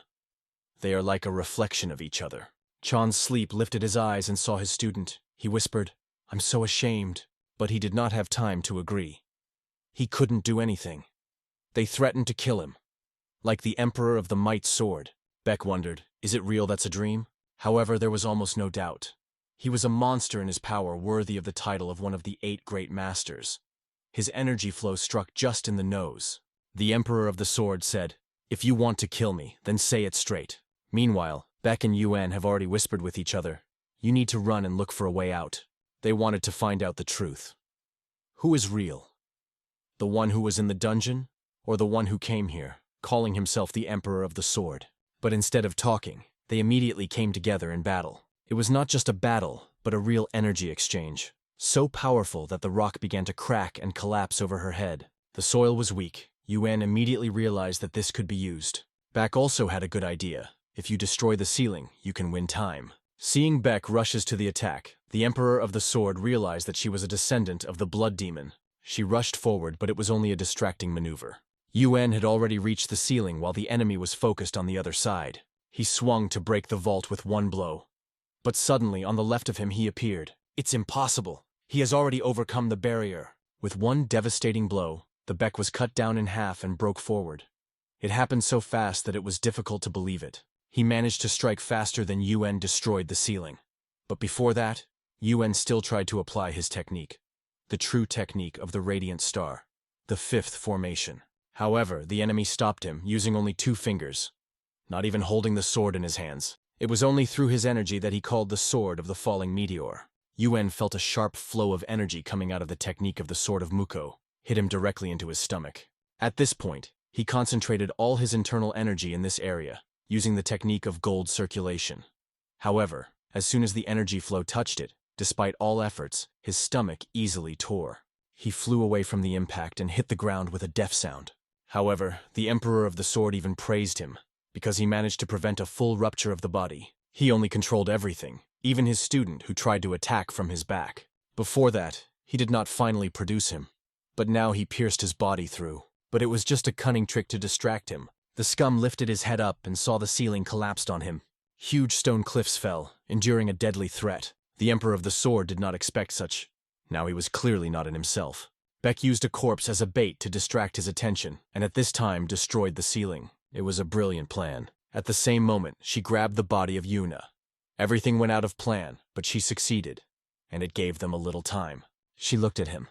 They are like a reflection of each other. Chan's sleep lifted his eyes and saw his student. He whispered, I'm so ashamed. But he did not have time to agree. He couldn't do anything. They threatened to kill him. Like the Emperor of the Might Sword. Beck wondered, is it real that's a dream? However, there was almost no doubt. He was a monster in his power, worthy of the title of one of the 8 great masters. His energy flow struck just in the nose. The Emperor of the Sword said, If you want to kill me, then say it straight. Meanwhile, Beck and Yuan have already whispered with each other. You need to run and look for a way out. They wanted to find out the truth. Who is real? The one who was in the dungeon, or the one who came here, calling himself the Emperor of the Sword? But instead of talking, they immediately came together in battle. It was not just a battle, but a real energy exchange, so powerful that the rock began to crack and collapse over her head. The soil was weak. Yuan immediately realized that this could be used. Beck also had a good idea. If you destroy the ceiling, you can win time. Seeing Beck rushes to the attack, the Emperor of the Sword realized that she was a descendant of the Blood Demon. She rushed forward, but it was only a distracting maneuver. Yuan had already reached the ceiling while the enemy was focused on the other side. He swung to break the vault with one blow. But suddenly, on the left of him, he appeared. It's impossible. He has already overcome the barrier. With one devastating blow, the Beck was cut down in half and broke forward. It happened so fast that it was difficult to believe it. He managed to strike faster than Yuan destroyed the ceiling. But before that, Yuan still tried to apply his technique. The true technique of the Radiant Star. The fifth formation. However, the enemy stopped him, using only 2 fingers. Not even holding the sword in his hands. It was only through his energy that he called the Sword of the Falling Meteor. Yuan felt a sharp flow of energy coming out of the technique of the Sword of Muko, hit him directly into his stomach. At this point, he concentrated all his internal energy in this area, using the technique of gold circulation. However, as soon as the energy flow touched it, despite all efforts, his stomach easily tore. He flew away from the impact and hit the ground with a deaf sound. However, the Emperor of the Sword even praised him, because he managed to prevent a full rupture of the body. He only controlled everything, even his student who tried to attack from his back. Before that, he did not finally produce him. But now he pierced his body through. But it was just a cunning trick to distract him. The scum lifted his head up and saw the ceiling collapsed on him. Huge stone cliffs fell, enduring a deadly threat. The Emperor of the Sword did not expect such. Now he was clearly not in himself. Beck used a corpse as a bait to distract his attention, and at this time destroyed the ceiling. It was a brilliant plan. At the same moment, she grabbed the body of Yuna. Everything went out of plan, but she succeeded, and it gave them a little time. She looked at him.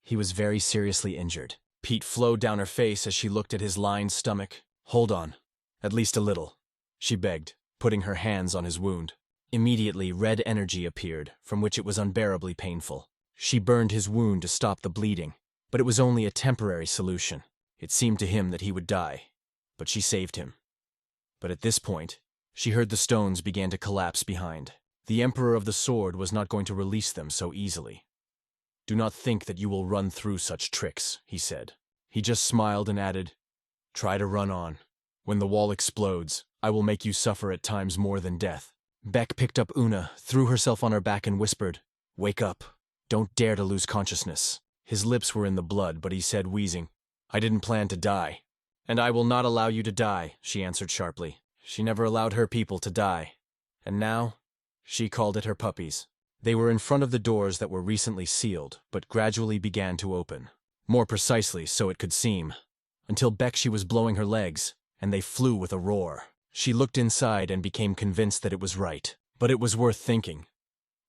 He was very seriously injured. Peat flowed down her face as she looked at his lined stomach. Hold on. At least a little, she begged, putting her hands on his wound. Immediately, red energy appeared, from which it was unbearably painful. She burned his wound to stop the bleeding, but it was only a temporary solution. It seemed to him that he would die, but she saved him. But at this point, she heard the stones began to collapse behind. The Emperor of the Sword was not going to release them so easily. Do not think that you will run through such tricks, he said. He just smiled and added, try to run on. When the wall explodes, I will make you suffer at times more than death. Beck picked up Una, threw herself on her back and whispered, wake up. Don't dare to lose consciousness. His lips were in the blood, but he said, wheezing, I didn't plan to die. And I will not allow you to die, she answered sharply. She never allowed her people to die. And now, she called it her puppies. They were in front of the doors that were recently sealed, but gradually began to open. More precisely, so it could seem. Until Beck she was blowing her legs, and they flew with a roar. She looked inside and became convinced that it was right. But it was worth thinking.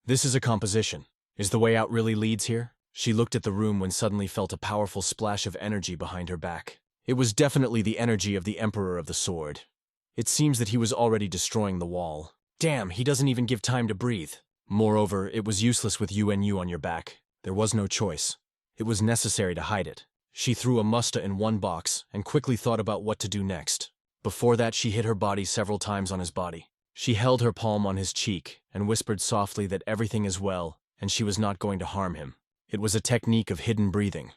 This is a composition. Is the way out really leads here? She looked at the room when suddenly felt a powerful splash of energy behind her back. It was definitely the energy of the Emperor of the Sword. It seems that he was already destroying the wall. Damn, he doesn't even give time to breathe. Moreover, it was useless with you and you on your back. There was no choice. It was necessary to hide it. She threw a musta in one box and quickly thought about what to do next. Before that, she hit her body several times on his body. She held her palm on his cheek and whispered softly that everything is well and she was not going to harm him. It was a technique of hidden breathing.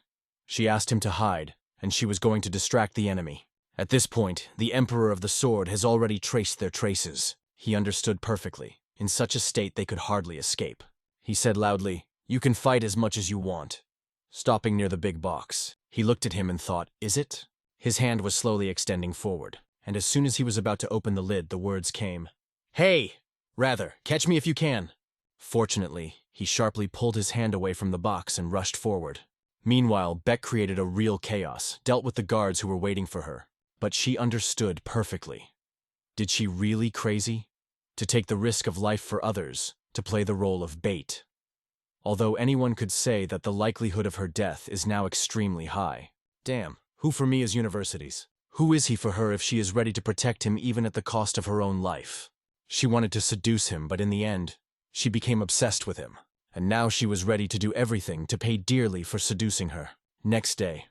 She asked him to hide, and she was going to distract the enemy. At this point, the Emperor of the Sword has already traced their traces. He understood perfectly. In such a state they could hardly escape. He said loudly, you can fight as much as you want. Stopping near the big box, he looked at him and thought, is it? His hand was slowly extending forward, and as soon as he was about to open the lid, the words came, hey! Rather, catch me if you can. Fortunately, he sharply pulled his hand away from the box and rushed forward. Meanwhile, Beck created a real chaos, dealt with the guards who were waiting for her. But she understood perfectly. Did she really crazy? To take the risk of life for others, to play the role of bait. Although anyone could say that the likelihood of her death is now extremely high. Damn, who for me is universities? Who is he for her if she is ready to protect him even at the cost of her own life? She wanted to seduce him, but in the end, she became obsessed with him. And now she was ready to do everything to pay dearly for seducing her. Next day,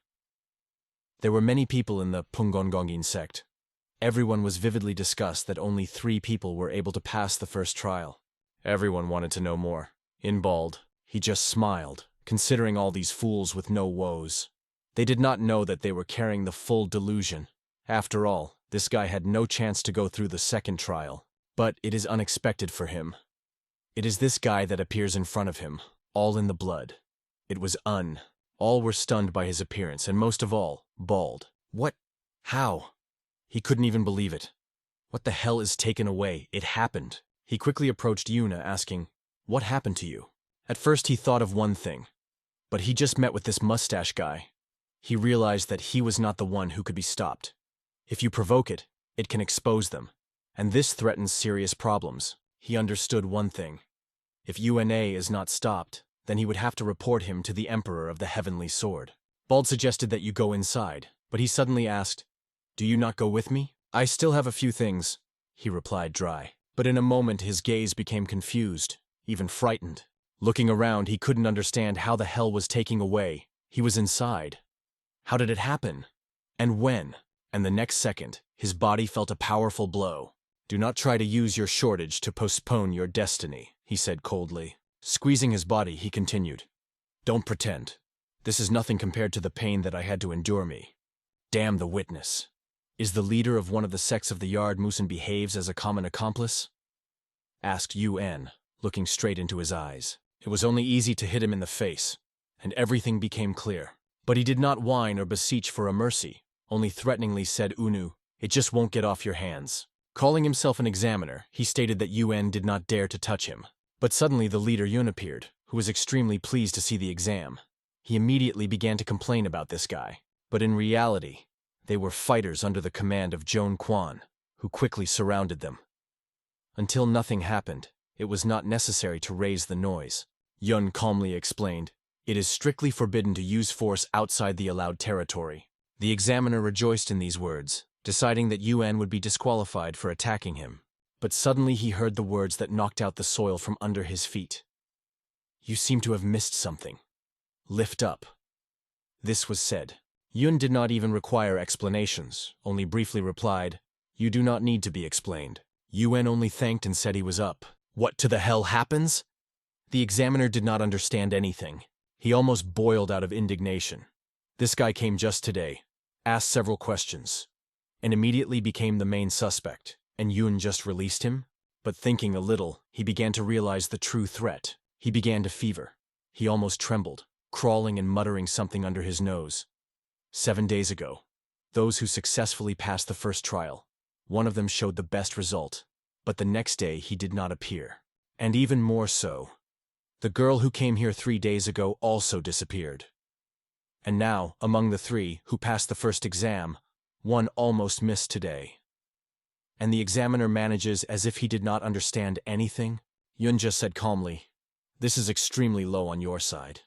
there were many people in the Pungongongin sect. Everyone was vividly discussed that only 3 people were able to pass the first trial. Everyone wanted to know more. Inbald, he just smiled, considering all these fools with no woes. They did not know that they were carrying the full delusion. After all, this guy had no chance to go through the second trial. But it is unexpected for him. It is this guy that appears in front of him, all in the blood. It was All were stunned by his appearance, and most of all, bald. What? How? He couldn't even believe it. What the hell is taken away? It happened. He quickly approached Yuna, asking, "What happened to you?" At first he thought of one thing, but he just met with this mustache guy. He realized that he was not the one who could be stopped. If you provoke it, it can expose them, and this threatens serious problems. He understood one thing. If UNA is not stopped, then he would have to report him to the Emperor of the Heavenly Sword. Bald suggested that you go inside, but he suddenly asked, "Do you not go with me?" "I still have a few things," he replied dry. But in a moment his gaze became confused, even frightened. Looking around, he couldn't understand how the hell was taking away. He was inside. How did it happen? And when? And the next second, his body felt a powerful blow. "Do not try to use your shortage to postpone your destiny," he said coldly. Squeezing his body, he continued, "Don't pretend. This is nothing compared to the pain that I had to endure me. Damn the witness. Is the leader of one of the sects of the Yard Musen behaves as a common accomplice?" asked Yun, looking straight into his eyes. It was only easy to hit him in the face, and everything became clear. But he did not whine or beseech for a mercy, only threateningly said, "Unu, it just won't get off your hands." Calling himself an examiner, he stated that Yun did not dare to touch him. But suddenly the leader Yun appeared, who was extremely pleased to see the exam. He immediately began to complain about this guy. But in reality, they were fighters under the command of Joan Quan, who quickly surrounded them. Until nothing happened, it was not necessary to raise the noise. Yun calmly explained, "It is strictly forbidden to use force outside the allowed territory." The examiner rejoiced in these words, deciding that Yun would be disqualified for attacking him. But suddenly he heard the words that knocked out the soil from under his feet. "You seem to have missed something. Lift up." This was said. Yun did not even require explanations, only briefly replied, "You do not need to be explained." Yun only thanked and said he was up. What to the hell happens? The examiner did not understand anything. He almost boiled out of indignation. This guy came just today, asked several questions, and immediately became the main suspect. And Yun just released him? But thinking a little, he began to realize the true threat. He began to fever. He almost trembled, crawling and muttering something under his nose. 7 days ago, those who successfully passed the first trial, one of them showed the best result, but the next day he did not appear. And even more so, the girl who came here 3 days ago also disappeared. And now, among the 3 who passed the first exam, one almost missed today. And the examiner manages as if he did not understand anything? Yun just said calmly, "This is extremely low on your side.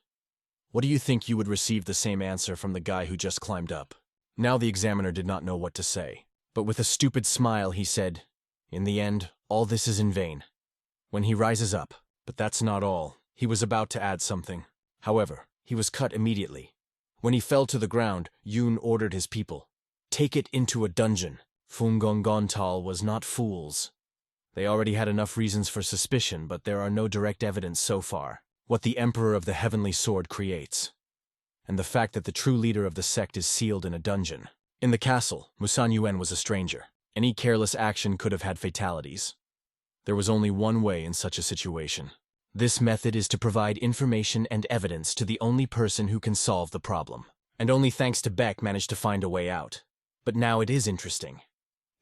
What do you think you would receive the same answer from the guy who just climbed up?" Now the examiner did not know what to say, but with a stupid smile he said, "In the end, all this is in vain. When he rises up, but that's not all." He was about to add something. However, he was cut immediately. When he fell to the ground, Yun ordered his people, "Take it into a dungeon." Fungongontal was not fools. They already had enough reasons for suspicion, but there are no direct evidence so far. What the Emperor of the Heavenly Sword creates, and the fact that the true leader of the sect is sealed in a dungeon. In the castle, Musan Yuen was a stranger. Any careless action could have had fatalities. There was only one way in such a situation. This method is to provide information and evidence to the only person who can solve the problem. And only thanks to Beck managed to find a way out. But now it is interesting.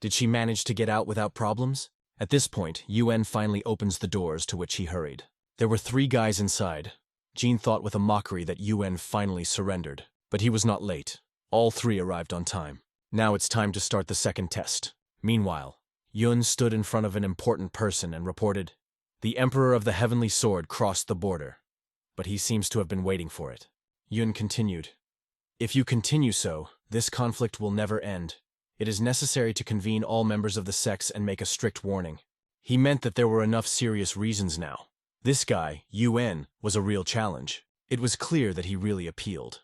Did she manage to get out without problems? At this point, Yuen finally opens the doors, to which he hurried. There were 3 guys inside. Jean thought with a mockery that Yuen finally surrendered. But he was not late. All 3 arrived on time. Now it's time to start the second test. Meanwhile, Yun stood in front of an important person and reported, "The Emperor of the Heavenly Sword crossed the border." But he seems to have been waiting for it. Yun continued, "If you continue so, this conflict will never end. It is necessary to convene all members of the sects and make a strict warning." He meant that there were enough serious reasons now. This guy, UN, was a real challenge. It was clear that he really appealed.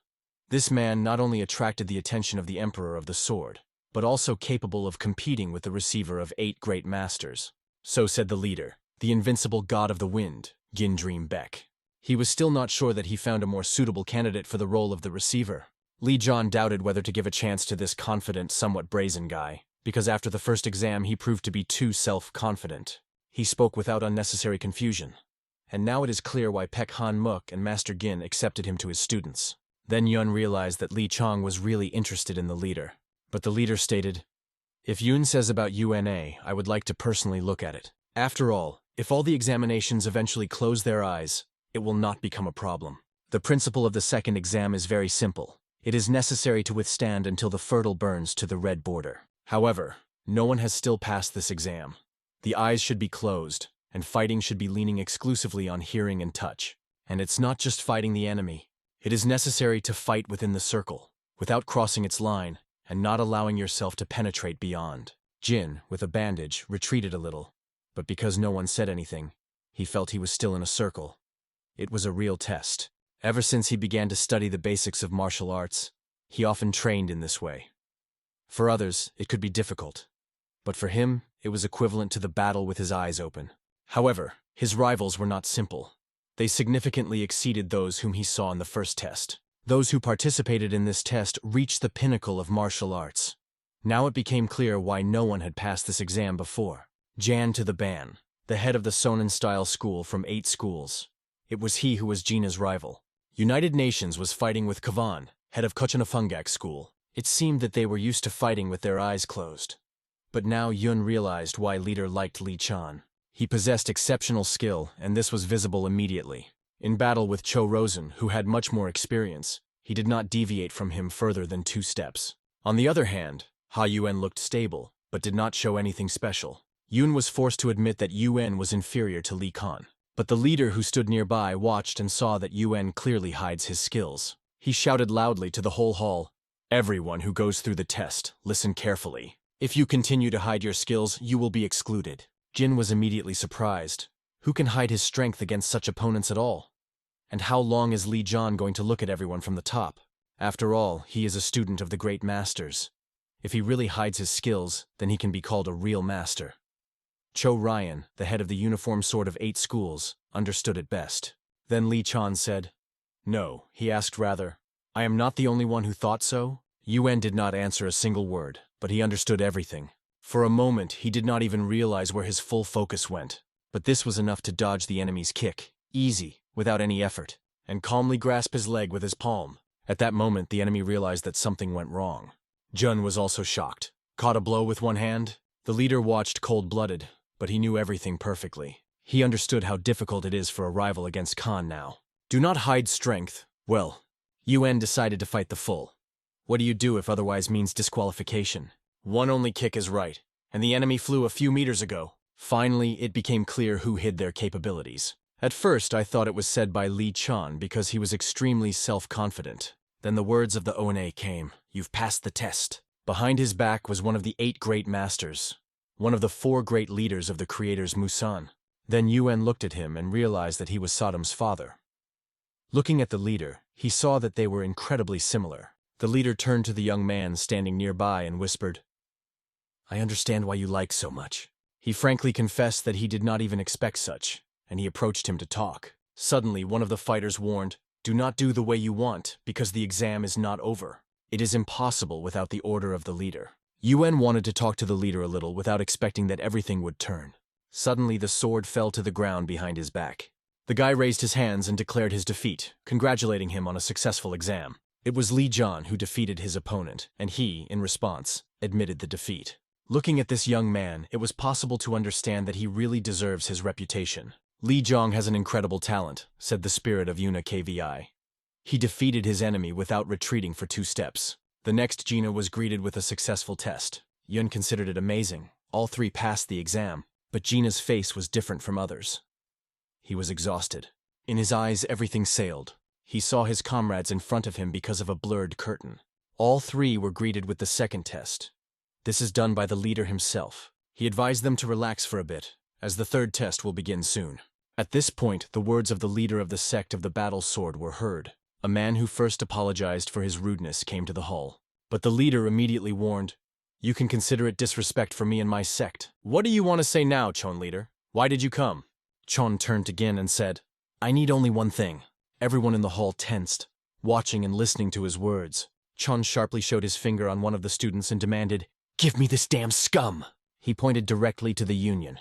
This man not only attracted the attention of the Emperor of the Sword, but also capable of competing with the receiver of 8 great masters. So said the leader, the invincible god of the wind, Gindream Beck. He was still not sure that he found a more suitable candidate for the role of the receiver. Li John doubted whether to give a chance to this confident, somewhat brazen guy, because after the first exam he proved to be too self-confident. He spoke without unnecessary confusion. And now it is clear why Pek Han Muk and Master Gin accepted him to his students. Then Yun realized that Li Chong was really interested in the leader. But the leader stated, "If Yun says about UNA, I would like to personally look at it. After all, if all the examinations eventually close their eyes, it will not become a problem. The principle of the second exam is very simple. It is necessary to withstand until the fertile burns to the red border. However, no one has still passed this exam. The eyes should be closed, and fighting should be leaning exclusively on hearing and touch. And it's not just fighting the enemy. It is necessary to fight within the circle, without crossing its line, and not allowing yourself to penetrate beyond." Jin, with a bandage, retreated a little, but because no one said anything, he felt he was still in a circle. It was a real test. Ever since he began to study the basics of martial arts, he often trained in this way. For others, it could be difficult, but for him, it was equivalent to the battle with his eyes open. However, his rivals were not simple. They significantly exceeded those whom he saw in the first test. Those who participated in this test reached the pinnacle of martial arts. Now it became clear why no one had passed this exam before. Jan to the Ban, the head of the Sonin-style school from 8 schools. It was he who was Gina's rival. United Nations was fighting with Kavan, head of Kochanafungak school. It seemed that they were used to fighting with their eyes closed. But now Yun realized why leader liked Li Chan. He possessed exceptional skill, and this was visible immediately. In battle with Cho Rosen, who had much more experience, he did not deviate from him further than 2 steps. On the other hand, Ha Yun looked stable, but did not show anything special. Yun was forced to admit that Yun was inferior to Li Kan. But the leader who stood nearby watched and saw that Yun clearly hides his skills. He shouted loudly to the whole hall, "Everyone who goes through the test, listen carefully. If you continue to hide your skills, you will be excluded." Jin was immediately surprised. Who can hide his strength against such opponents at all? And how long is Li John going to look at everyone from the top? After all, he is a student of the great masters. If he really hides his skills, then he can be called a real master. Cho Ryan, the head of the uniform sword of 8 schools, understood it best. Then Li Chan said, "No," he asked rather, "I am not the only one who thought so?" Yun did not answer a single word, but he understood everything. For a moment, he did not even realize where his full focus went. But this was enough to dodge the enemy's kick, easy, without any effort, and calmly grasp his leg with his palm. At that moment, the enemy realized that something went wrong. Jun was also shocked. Caught a blow with one hand? The leader watched cold-blooded, but he knew everything perfectly. He understood how difficult it is for a rival against Khan now. Do not hide strength. Well, Yun decided to fight the full. What do you do if otherwise means disqualification? One only kick is right, and the enemy flew a few meters ago. Finally, it became clear who hid their capabilities. At first, I thought it was said by Li Chan because he was extremely self-confident. Then the words of the ONA came, "You've passed the test." Behind his back was one of the 8 great masters, one of the 4 great leaders of the creators Musan. Then Yun looked at him and realized that he was Saddam's father. Looking at the leader, he saw that they were incredibly similar. The leader turned to the young man standing nearby and whispered, "I understand why you like so much." He frankly confessed that he did not even expect such, and he approached him to talk. Suddenly, one of the fighters warned, "Do not do the way you want, because the exam is not over. It is impossible without the order of the leader." Yun wanted to talk to the leader a little without expecting that everything would turn. Suddenly, the sword fell to the ground behind his back. The guy raised his hands and declared his defeat, congratulating him on a successful exam. It was Li John who defeated his opponent, and he, in response, admitted the defeat. Looking at this young man, it was possible to understand that he really deserves his reputation. Li Zhong has an incredible talent, said the spirit of Yuna KVI. He defeated his enemy without retreating for 2 steps. The next Gina was greeted with a successful test. Yun considered it amazing. All 3 passed the exam, but Gina's face was different from others. He was exhausted. In his eyes, everything sailed. He saw his comrades in front of him because of a blurred curtain. All 3 were greeted with the second test. This is done by the leader himself. He advised them to relax for a bit, as the third test will begin soon. At this point, the words of the leader of the sect of the battle sword were heard. A man who first apologized for his rudeness came to the hall. But the leader immediately warned, "You can consider it disrespect for me and my sect." "What do you want to say now, Chon leader? Why did you come?" Chon turned to Gin and said, "I need only one thing." Everyone in the hall tensed, watching and listening to his words. Chon sharply showed his finger on one of the students and demanded, "Give me this damn scum!" He pointed directly to the Union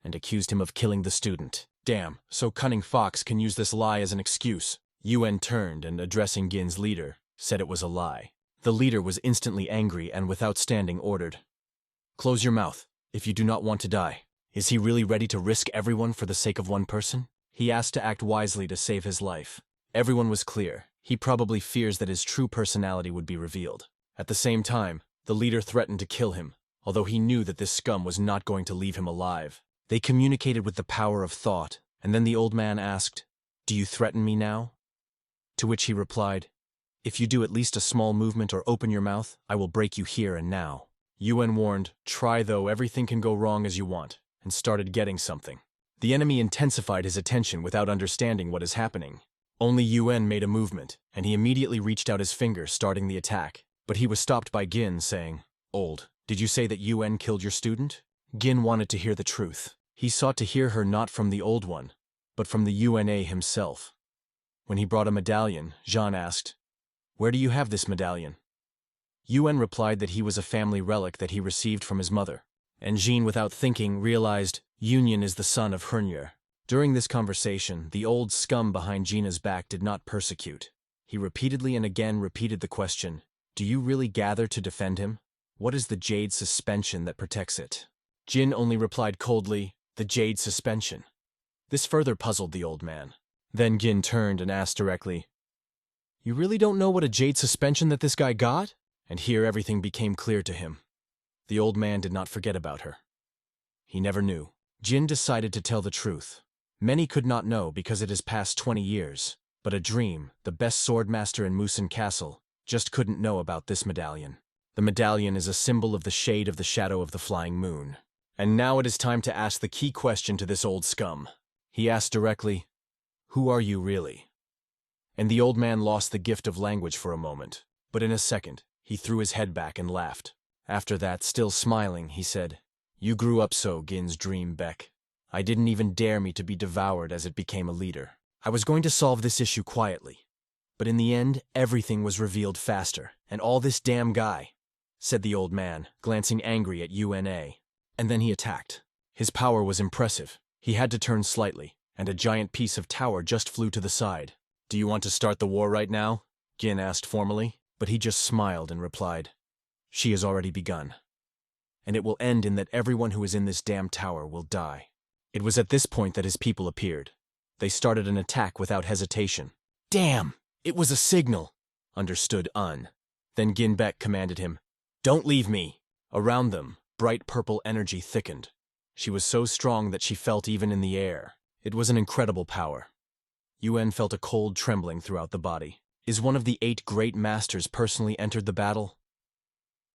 and accused him of killing the student. Damn, so Cunning Fox can use this lie as an excuse. Yuen turned and, addressing Gin's leader, said it was a lie. The leader was instantly angry and, without standing, ordered, "Close your mouth, if you do not want to die." Is he really ready to risk everyone for the sake of one person? He asked to act wisely to save his life. Everyone was clear. He probably fears that his true personality would be revealed. At the same time, the leader threatened to kill him, although he knew that this scum was not going to leave him alive. They communicated with the power of thought, and then the old man asked, "Do you threaten me now?" To which he replied, "If you do at least a small movement or open your mouth, I will break you here and now." Yuen warned, "Try though, everything can go wrong as you want," and started getting something. The enemy intensified his attention without understanding what is happening. Only Yuen made a movement, and he immediately reached out his finger, starting the attack. But he was stopped by Gin, saying, "Old, did you say that Yuen killed your student?" Gin wanted to hear the truth. He sought to hear her not from the old one, but from the UNA himself. When he brought a medallion, Jean asked, "Where do you have this medallion?" Yuen replied that he was a family relic that he received from his mother. And Jean, without thinking, realized Union is the son of Hernyer. During this conversation, the old scum behind Gina's back did not persecute. He repeatedly and again repeated the question, "Do you really gather to defend him? What is the jade suspension that protects it?" Jin only replied coldly, "The jade suspension." This further puzzled the old man. Then Gin turned and asked directly, "You really don't know what a jade suspension that this guy got?" And here everything became clear to him. The old man did not forget about her. He never knew. Jin decided to tell the truth. Many could not know because it has passed 20 years, but a dream, the best swordmaster in Musen Castle, just couldn't know about this medallion. The medallion is a symbol of the shade of the shadow of the flying moon. And now it is time to ask the key question to this old scum. He asked directly, "Who are you really?" And the old man lost the gift of language for a moment, but in a second, he threw his head back and laughed. After that, still smiling, he said, "You grew up so, Gin's dream Beck. I didn't even dare me to be devoured as it became a leader. I was going to solve this issue quietly. But in the end, everything was revealed faster, and all this damn guy," said the old man, glancing angry at UNA. And then he attacked. His power was impressive. He had to turn slightly, and a giant piece of tower just flew to the side. "Do you want to start the war right now?" Gin asked formally, but he just smiled and replied, "She has already begun. And it will end in that everyone who is in this damn tower will die." It was at this point that his people appeared. They started an attack without hesitation. "Damn! It was a signal!" understood Un. Then Gin Beck commanded him, "Don't leave me!" Around them, bright purple energy thickened. She was so strong that she felt even in the air. It was an incredible power. Yuen felt a cold trembling throughout the body. Is one of the 8 great masters personally entered the battle?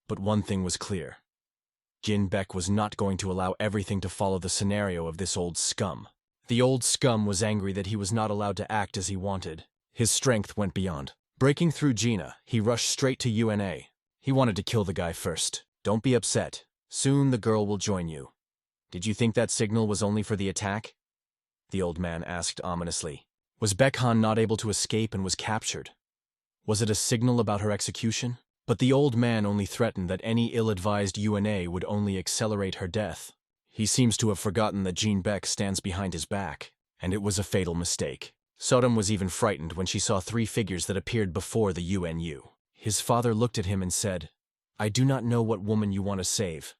But one thing was clear. Gin Beck was not going to allow everything to follow the scenario of this old scum. The old scum was angry that he was not allowed to act as he wanted. His strength went beyond. Breaking through Gina, he rushed straight to UNA. He wanted to kill the guy first. "Don't be upset. Soon the girl will join you." "Did you think that signal was only for the attack?" the old man asked ominously. Was Bekhan not able to escape and was captured? Was it a signal about her execution? But the old man only threatened that any ill-advised UNA would only accelerate her death. He seems to have forgotten that Jean Beck stands behind his back, and it was a fatal mistake. Sodom was even frightened when she saw 3 figures that appeared before the UNU. His father looked at him and said, "I do not know what woman you want to save,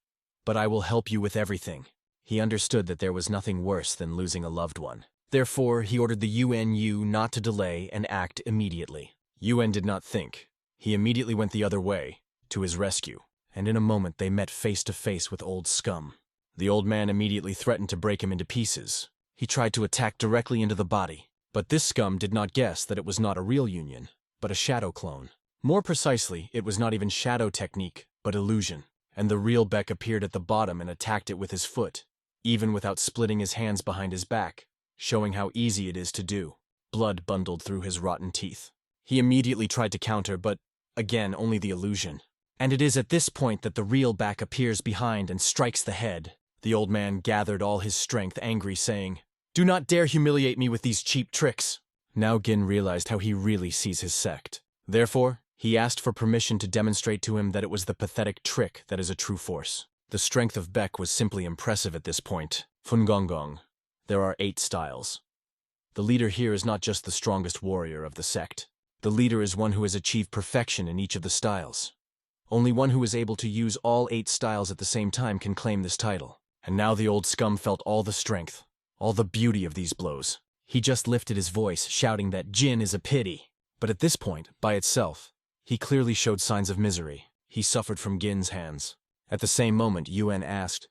but I will help you with everything." He understood that there was nothing worse than losing a loved one. Therefore, he ordered the UNU not to delay and act immediately. UN did not think. He immediately went the other way, to his rescue, and in a moment they met face to face with old scum. The old man immediately threatened to break him into pieces. He tried to attack directly into the body, but this scum did not guess that it was not a real union, but a shadow clone. More precisely, it was not even shadow technique, but illusion, and the real Beck appeared at the bottom and attacked it with his foot. even without splitting his hands behind his back, showing how easy it is to do. Blood bundled through his rotten teeth. He immediately tried to counter, but, again, only the illusion. And it is at this point that the real back appears behind and strikes the head. The old man gathered all his strength, angry, saying, "Do not dare humiliate me with these cheap tricks." Now Gin realized how he really sees his sect. Therefore, he asked for permission to demonstrate to him that it was the pathetic trick that is a true force. The strength of Beck was simply impressive at this point. Fungonggong. There are 8 styles. The leader here is not just the strongest warrior of the sect. The leader is one who has achieved perfection in each of the styles. Only one who is able to use all 8 styles at the same time can claim this title. And now the old scum felt all the strength, all the beauty of these blows. He just lifted his voice, shouting that Jin is a pity. But at this point, by itself, he clearly showed signs of misery. He suffered from Gin's hands. At the same moment, Yuan asked,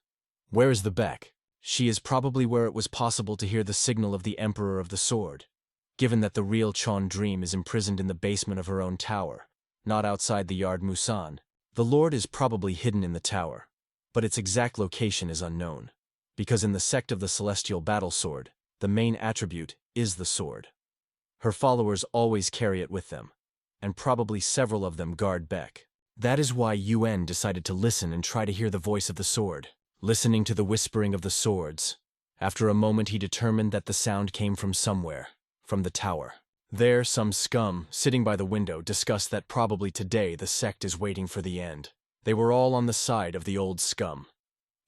"Where is the Beck?" She is probably where it was possible to hear the signal of the Emperor of the Sword, given that the real Chon Dream is imprisoned in the basement of her own tower, not outside the Yard Musan. The Lord is probably hidden in the tower, but its exact location is unknown, because in the sect of the Celestial Battle Sword, the main attribute is the sword. Her followers always carry it with them, and probably several of them guard Beck. That is why Yuan decided to listen and try to hear the voice of the sword. Listening to the whispering of the swords, after a moment he determined that the sound came from somewhere, from the tower. There, some scum, sitting by the window, discussed that probably today the sect is waiting for the end. They were all on the side of the old scum.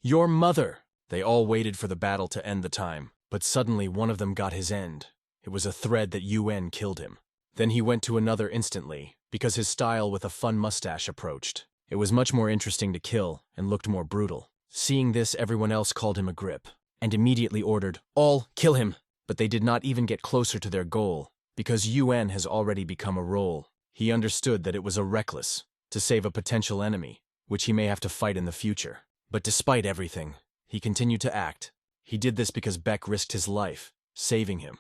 "Your mother!" They all waited for the battle to end the time, but suddenly one of them got his end. It was a thread that Yuan killed him. Then he went to another instantly, because his style with a fun mustache approached. It was much more interesting to kill, and looked more brutal. Seeing this, everyone else called him a grip, and immediately ordered, "All, kill him!" But they did not even get closer to their goal, because Yuan has already become a role. He understood that it was a reckless, to save a potential enemy, which he may have to fight in the future. But despite everything, he continued to act. He did this because Beck risked his life, saving him.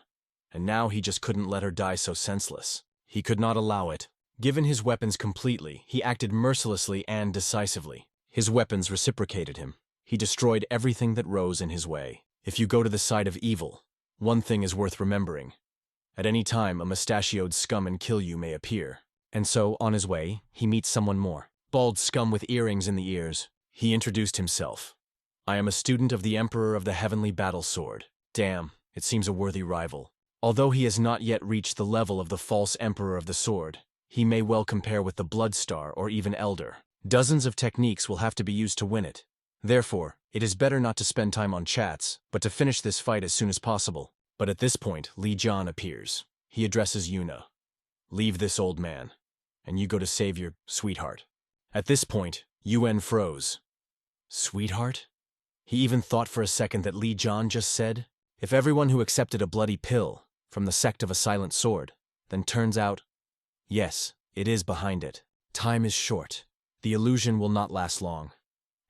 And now he just couldn't let her die so senseless. He could not allow it. Given his weapons completely, he acted mercilessly and decisively. His weapons reciprocated him. He destroyed everything that rose in his way. If you go to the side of evil, one thing is worth remembering. At any time, a mustachioed scum and kill you may appear. And so, on his way, he meets someone more. Bald scum with earrings in the ears. He introduced himself. "I am a student of the Emperor of the Heavenly Battle Sword." Damn, it seems a worthy rival. Although he has not yet reached the level of the false Emperor of the Sword, he may well compare with the Blood Star or even Elder. Dozens of techniques will have to be used to win it. Therefore, it is better not to spend time on chats, but to finish this fight as soon as possible. But at this point, Li Jian appears. He addresses Yuna. "Leave this old man, and you go to save your sweetheart." At this point, Yuan froze. Sweetheart? He even thought for a second that Li Jian just said, "If everyone who accepted a bloody pill from the sect of a silent sword, then turns out, yes, it is behind it. Time is short. The illusion will not last long.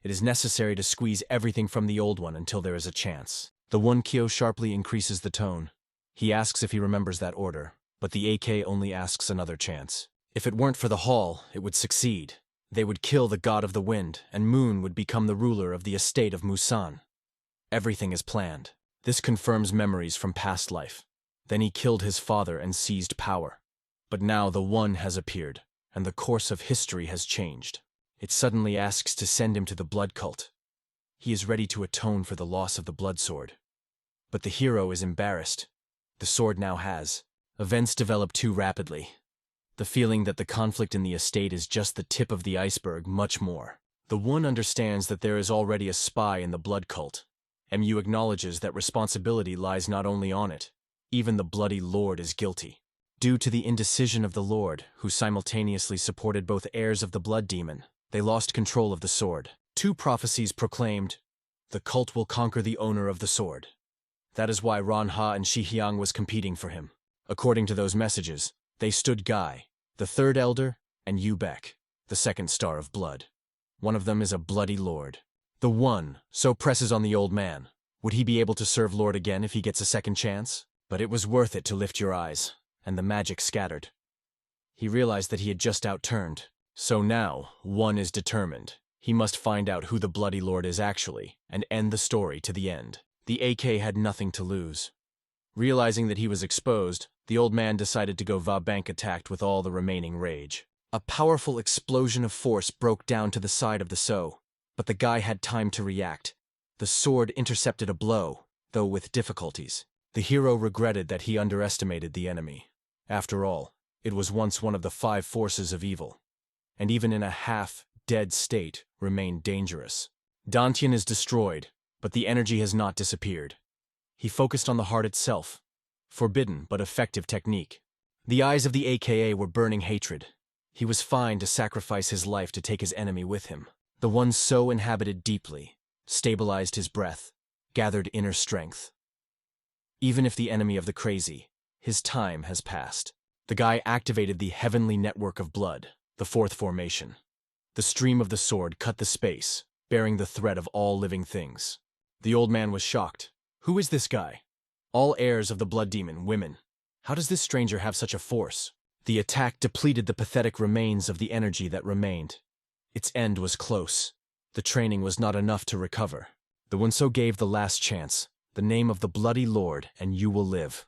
It is necessary to squeeze everything from the old one until there is a chance." The one Kyo sharply increases the tone. He asks if he remembers that order, but the AK only asks another chance. If it weren't for the hall, it would succeed. They would kill the god of the wind, and Moon would become the ruler of the estate of Musan. Everything is planned. This confirms memories from past life. Then he killed his father and seized power. But now the One has appeared, and the course of history has changed. It suddenly asks to send him to the blood cult. He is ready to atone for the loss of the blood sword. But the hero is embarrassed. The sword now has. Events develop too rapidly. The feeling that the conflict in the estate is just the tip of the iceberg, much more. The One understands that there is already a spy in the blood cult. MU acknowledges that responsibility lies not only on it. Even the bloody Lord is guilty. Due to the indecision of the Lord, who simultaneously supported both heirs of the blood demon, they lost control of the sword. 2 prophecies proclaimed, "The cult will conquer the owner of the sword." That is why Ron Ha and Shi Hyang was competing for him. According to those messages, they stood Guy, the 3rd elder, and Yu Beck, the 2nd star of blood. One of them is a bloody lord. The One so presses on the old man. Would he be able to serve Lord again if he gets a second chance? But it was worth it to lift your eyes, and the magic scattered. He realized that he had just outturned. So now, One is determined. He must find out who the Bloody Lord is actually, and end the story to the end. The AK had nothing to lose. Realizing that he was exposed, the old man decided to go va-bank attacked with all the remaining rage. A powerful explosion of force broke down to the side of the So, but the guy had time to react. The sword intercepted a blow, though with difficulties. The hero regretted that he underestimated the enemy. After all, it was once one of the 5 forces of evil, and even in a half-dead state, remained dangerous. Dantian is destroyed, but the energy has not disappeared. He focused on the heart itself. Forbidden but effective technique. The eyes of the AKA were burning hatred. He was fine to sacrifice his life to take his enemy with him. The one so inhabited deeply, stabilized his breath, gathered inner strength. Even if the enemy of the crazy, his time has passed. The guy activated the heavenly network of blood, the 4th formation. The stream of the sword cut the space, bearing the thread of all living things. The old man was shocked. Who is this guy? All heirs of the blood demon, women. How does this stranger have such a force? The attack depleted the pathetic remains of the energy that remained. Its end was close. The training was not enough to recover. The Wunso gave the last chance, the name of the Bloody Lord, and you will live.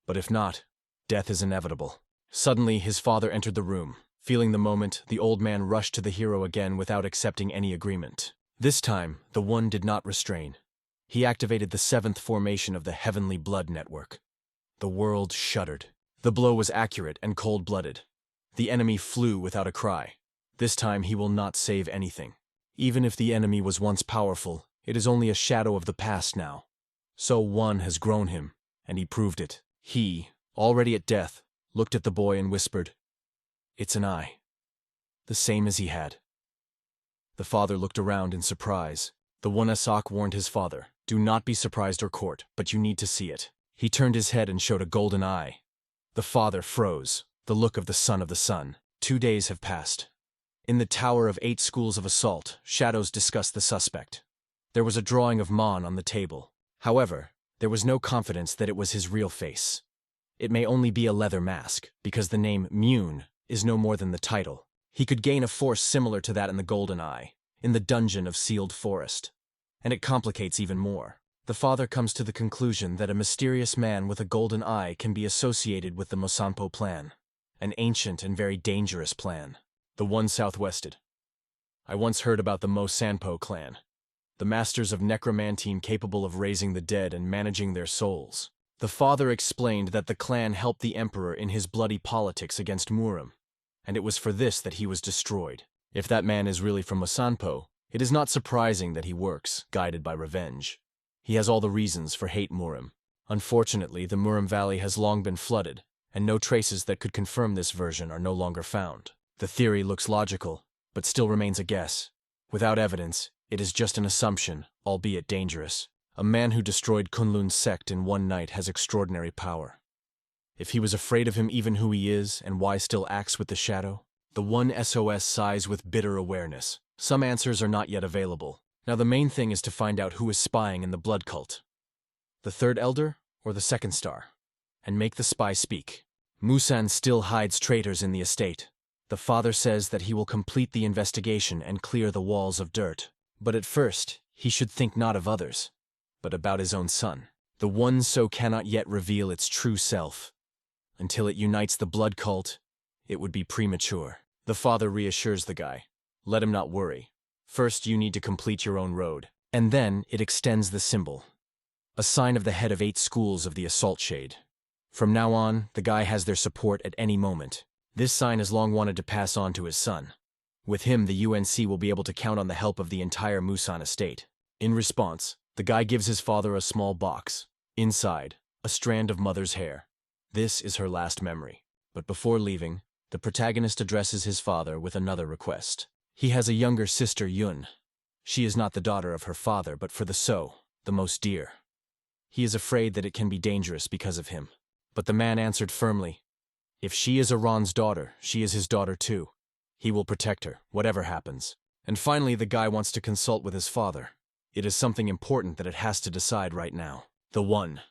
But if not, death is inevitable. Suddenly, his father entered the room. Feeling the moment, the old man rushed to the hero again without accepting any agreement. This time, the one did not restrain. He activated the 7th formation of the Heavenly Blood Network. The world shuddered. The blow was accurate and cold-blooded. The enemy flew without a cry. This time he will not save anything. Even if the enemy was once powerful, it is only a shadow of the past now. So one has grown him, and he proved it. He, already at death, looked at the boy and whispered, "It's an eye. The same as he had." The father looked around in surprise. The one Asak warned his father, "Do not be surprised or caught, but you need to see it." He turned his head and showed a golden eye. The father froze, the look of the son of the sun. 2 days have passed. In the Tower of 8 Schools of Assault, shadows discussed the suspect. There was a drawing of Mon on the table. However, there was no confidence that it was his real face. It may only be a leather mask, because the name Mune is no more than the title. He could gain a force similar to that in the Golden Eye, in the dungeon of Sealed Forest. And it complicates even more. The father comes to the conclusion that a mysterious man with a golden eye can be associated with the Mosanpo plan, an ancient and very dangerous plan, the one southwested. I once heard about the Mosanpo clan, the masters of necromancy capable of raising the dead and managing their souls. The father explained that the clan helped the emperor in his bloody politics against Murim, and it was for this that he was destroyed. If that man is really from Mosanpo, it is not surprising that he works, guided by revenge. He has all the reasons for hate Murim. Unfortunately, the Murim Valley has long been flooded, and no traces that could confirm this version are no longer found. The theory looks logical, but still remains a guess. Without evidence, it is just an assumption, albeit dangerous. A man who destroyed Kunlun's sect in one night has extraordinary power. If he was afraid of him even who he is, and why still acts with the shadow? The one SOS sighs with bitter awareness. Some answers are not yet available. Now the main thing is to find out who is spying in the blood cult. The 3rd elder, or the 2nd star? And make the spy speak. Musan still hides traitors in the estate. The father says that he will complete the investigation and clear the walls of dirt. But at first, he should think not of others, but about his own son. The one so cannot yet reveal its true self. Until it unites the blood cult, it would be premature. The father reassures the guy. Let him not worry. First, you need to complete your own road. And then, it extends the symbol. A sign of the head of 8 schools of the Assault Shade. From now on, the guy has their support at any moment. This sign has long wanted to pass on to his son. With him, the UNC will be able to count on the help of the entire Musan estate. In response, the guy gives his father a small box. Inside, a strand of mother's hair. This is her last memory. But before leaving, the protagonist addresses his father with another request. He has a younger sister, Yun. She is not the daughter of her father, but for the So, the most dear. He is afraid that it can be dangerous because of him. But the man answered firmly, if she is Iran's daughter, she is his daughter too. He will protect her, whatever happens. And finally, the guy wants to consult with his father. It is something important that it has to decide right now. The one.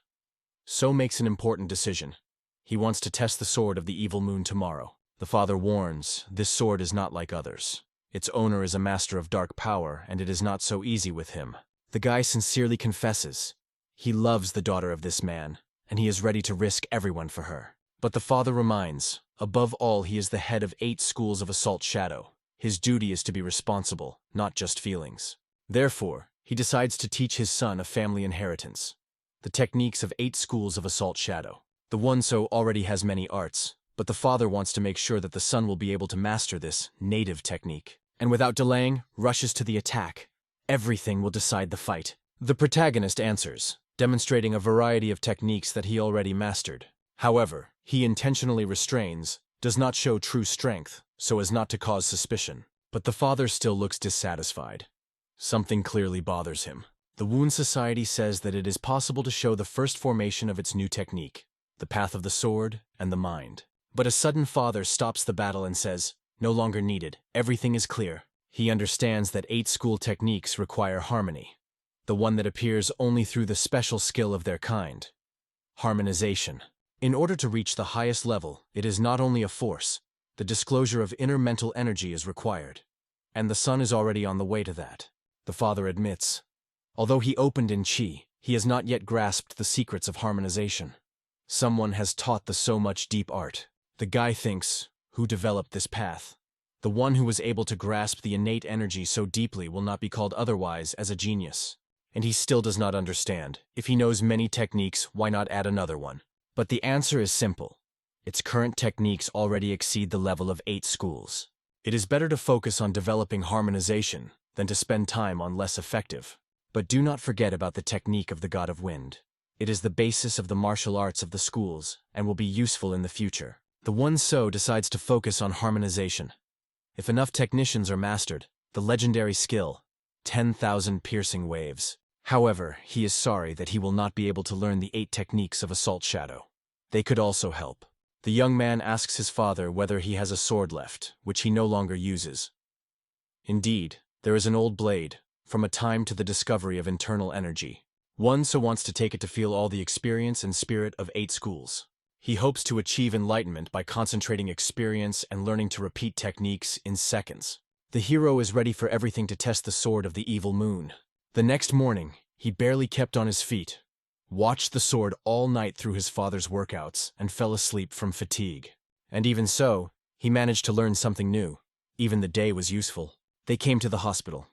So makes an important decision. He wants to test the sword of the evil moon tomorrow. The father warns, this sword is not like others. Its owner is a master of dark power, and it is not so easy with him. The guy sincerely confesses. He loves the daughter of this man, and he is ready to risk everyone for her. But the father reminds, above all, he is the head of 8 schools of Assault Shadow. His duty is to be responsible, not just feelings. Therefore, he decides to teach his son a family inheritance. The techniques of 8 schools of Assault Shadow. The one so already has many arts, but the father wants to make sure that the son will be able to master this native technique. And without delaying, rushes to the attack. Everything will decide the fight. The protagonist answers, demonstrating a variety of techniques that he already mastered. However, he intentionally restrains, does not show true strength, so as not to cause suspicion. But the father still looks dissatisfied. Something clearly bothers him. The Wound Society says that it is possible to show the first formation of its new technique, the path of the sword and the mind. But a sudden father stops the battle and says, no longer needed, everything is clear. He understands that 8 school techniques require harmony, the one that appears only through the special skill of their kind. Harmonization. In order to reach the highest level, it is not only a force, the disclosure of inner mental energy is required. And the son is already on the way to that. The father admits. Although he opened in Qi, he has not yet grasped the secrets of harmonization. Someone has taught the so much deep art. The guy thinks, who developed this path? The one who was able to grasp the innate energy so deeply will not be called otherwise as a genius. And he still does not understand. If he knows many techniques, why not add another one? But the answer is simple. Its current techniques already exceed the level of 8 schools. It is better to focus on developing harmonization than to spend time on less effective. But do not forget about the technique of the God of Wind. It is the basis of the martial arts of the schools and will be useful in the future. The one so decides to focus on harmonization. If enough technicians are mastered, the legendary skill, 10,000 piercing waves. However, he is sorry that he will not be able to learn the 8 techniques of Assault Shadow. They could also help. The young man asks his father whether he has a sword left, which he no longer uses. Indeed, there is an old blade, from a time to the discovery of internal energy. One so wants to take it to feel all the experience and spirit of 8 schools. He hopes to achieve enlightenment by concentrating experience and learning to repeat techniques in seconds. The hero is ready for everything to test the sword of the evil moon. The next morning, he barely kept on his feet, watched the sword all night through his father's workouts, and fell asleep from fatigue. And even so, he managed to learn something new. Even the day was useful. They came to the hospital.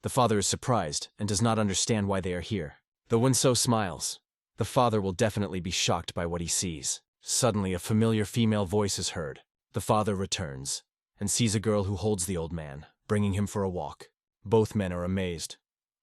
The father is surprised and does not understand why they are here. The Winso smiles. The father will definitely be shocked by what he sees. Suddenly, a familiar female voice is heard. The father returns and sees a girl who holds the old man, bringing him for a walk. Both men are amazed.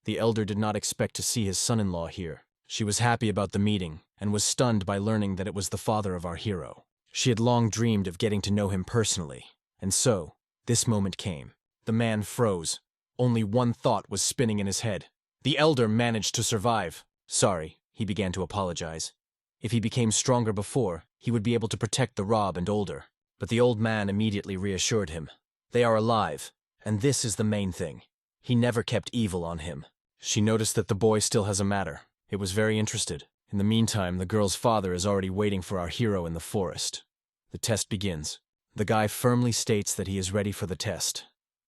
The elder did not expect to see his son-in-law here. She was happy about the meeting and was stunned by learning that it was the father of our hero. She had long dreamed of getting to know him personally, and so, this moment came. The man froze. Only one thought was spinning in his head. The elder managed to survive. Sorry, he began to apologize. If he became stronger before, he would be able to protect the Rob and older. But the old man immediately reassured him. They are alive, and this is the main thing. He never kept evil on him. She noticed that the boy still has a matter. It was very interested. In the meantime, the girl's father is already waiting for our hero in the forest. The test begins. The guy firmly states that he is ready for the test.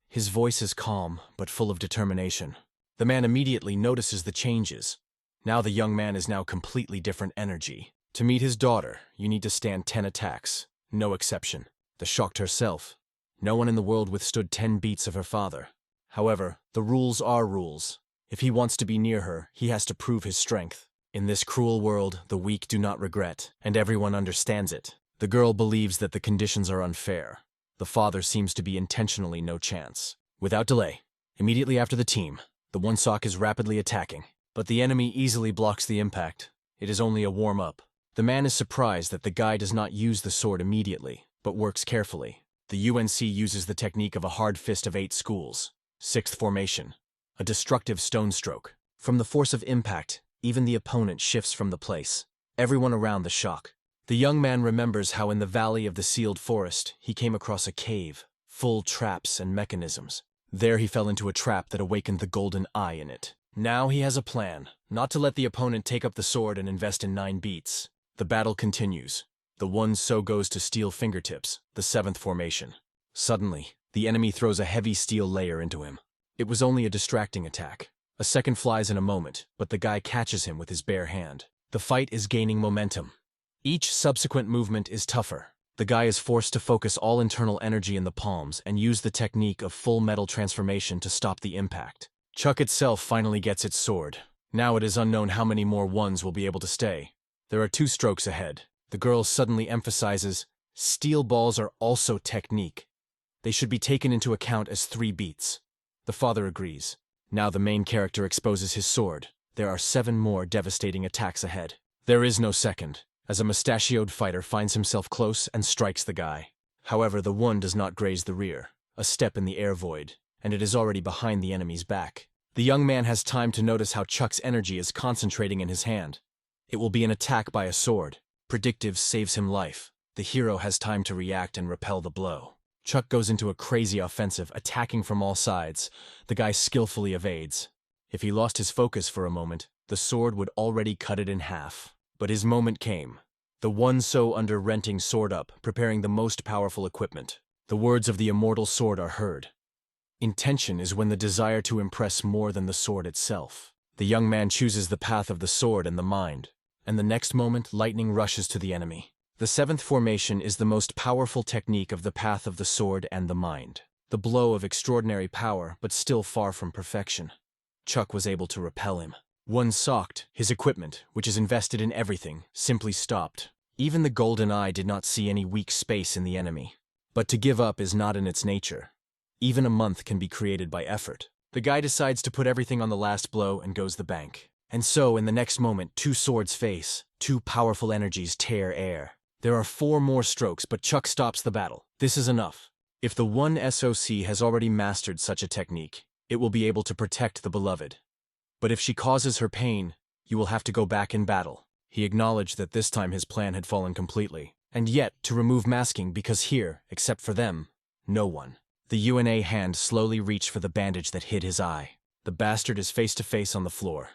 His voice is calm, but full of determination. The man immediately notices the changes. Now the young man is now completely different energy. To meet his daughter, you need to stand 10 attacks. No exception. The shocked herself. No one in the world withstood 10 beats of her father. However, the rules are rules. If he wants to be near her, he has to prove his strength. In this cruel world, the weak do not regret, and everyone understands it. The girl believes that the conditions are unfair. The father seems to be intentionally no chance. Without delay, immediately after the team, the one sock is rapidly attacking. But the enemy easily blocks the impact. It is only a warm-up. The man is surprised that the guy does not use the sword immediately, but works carefully. The UNC uses the technique of a hard fist of 8 schools. 6th formation. A destructive stone stroke. From the force of impact, even the opponent shifts from the place. Everyone around the shock. The young man remembers how in the valley of the sealed forest, he came across a cave, full traps and mechanisms. There he fell into a trap that awakened the golden eye in it. Now he has a plan, not to let the opponent take up the sword and invest in 9 beats. The battle continues. The one so goes to steel fingertips, the 7th formation. Suddenly, The enemy throws a heavy steel layer into him. It was only a distracting attack. A second flies in a moment, but the guy catches him with his bare hand. The fight is gaining momentum. Each subsequent movement is tougher. The guy is forced to focus all internal energy in the palms and use the technique of full metal transformation to stop the impact. Chuck itself finally gets its sword. Now it is unknown how many more ones will be able to stay. There are 2 strokes ahead. The girl suddenly emphasizes, steel balls are also technique. They should be taken into account as 3 beats. The father agrees. Now the main character exposes his sword. There are 7 more devastating attacks ahead. There is no second, as a mustachioed fighter finds himself close and strikes the guy. However, the wound does not graze the rear, a step in the air void, and it is already behind the enemy's back. The young man has time to notice how Chuck's energy is concentrating in his hand. It will be an attack by a sword. Predictive saves him life. The hero has time to react and repel the blow. Chuck goes into a crazy offensive, attacking from all sides. The guy skillfully evades. If he lost his focus for a moment, the sword would already cut it in half. But his moment came. The one so under-renting sword up, preparing the most powerful equipment. The words of the immortal sword are heard. Intention is when the desire to impress more than the sword itself. The young man chooses the path of the sword and the mind. And the next moment, lightning rushes to the enemy. The 7th formation is the most powerful technique of the path of the sword and the mind. The blow of extraordinary power, but still far from perfection. Chuck was able to repel him. One socked, his equipment, which is invested in everything, simply stopped. Even the golden eye did not see any weak space in the enemy. But to give up is not in its nature. Even a month can be created by effort. The guy decides to put everything on the last blow and goes the bank. And so, in the next moment, 2 swords face, 2 powerful energies tear air. There are 4 more strokes, but Chuck stops the battle. This is enough. If the one SOC has already mastered such a technique, it will be able to protect the beloved. But if she causes her pain, you will have to go back in battle. He acknowledged that this time his plan had fallen completely. And yet, to remove masking, because here, except for them, no one. The UNA hand slowly reached for the bandage that hid his eye. The bastard is face to face on the floor.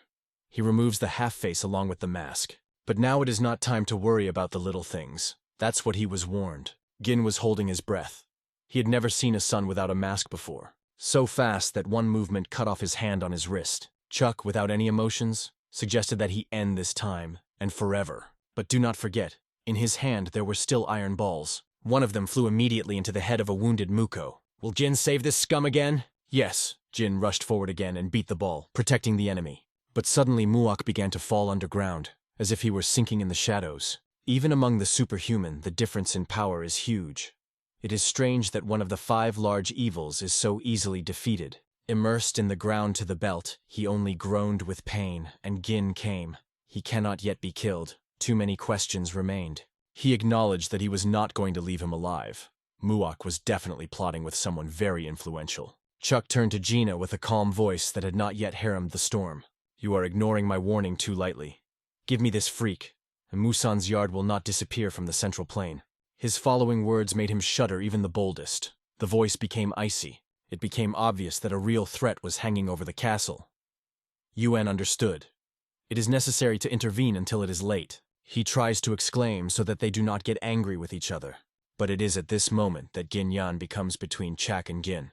He removes the half-face along with the mask. But now it is not time to worry about the little things. That's what he was warned. Gin was holding his breath. He had never seen a son without a mask before. So fast that one movement cut off his hand on his wrist. Chuck, without any emotions, suggested that he end this time, and forever. But do not forget, in his hand there were still iron balls. One of them flew immediately into the head of a wounded Muko. Will Jin save this scum again? Yes. Jin rushed forward again and beat the ball, protecting the enemy. But suddenly Muak began to fall underground, as if he were sinking in the shadows. Even among the superhuman, the difference in power is huge. It is strange that one of the 5 large evils is so easily defeated. Immersed in the ground to the belt, he only groaned with pain, and Gin came. He cannot yet be killed. Too many questions remained. He acknowledged that he was not going to leave him alive. Muak was definitely plotting with someone very influential. Chuck turned to Gina with a calm voice that had not yet harangued the storm. You are ignoring my warning too lightly. Give me this freak, and Musan's yard will not disappear from the central plain. His following words made him shudder even the boldest. The voice became icy. It became obvious that a real threat was hanging over the castle. Yuan understood. It is necessary to intervene until it is late. He tries to exclaim so that they do not get angry with each other. But it is at this moment that Gin Yan becomes between Chak and Gin.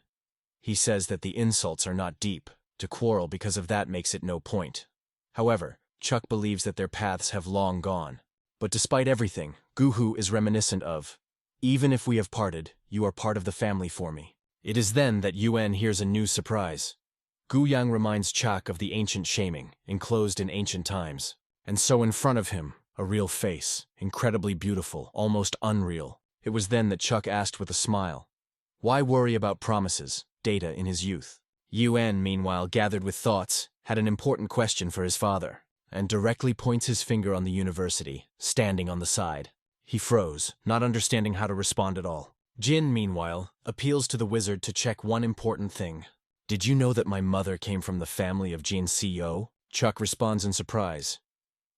He says that the insults are not deep. To quarrel because of that makes it no point. However, Chuck believes that their paths have long gone. But despite everything, Guhu is reminiscent of, even if we have parted, you are part of the family for me. It is then that Yuan hears a new surprise. Gu Yang reminds Chak of the ancient shaming, enclosed in ancient times. And so in front of him, a real face, incredibly beautiful, almost unreal. It was then that Chuck asked with a smile, why worry about promises, data in his youth? Yuan, meanwhile, gathered with thoughts, had an important question for his father, and directly points his finger on the university, standing on the side. He froze, not understanding how to respond at all. Jin, meanwhile, appeals to the wizard to check one important thing. Did you know that my mother came from the family of Jin Co? Chuck responds in surprise.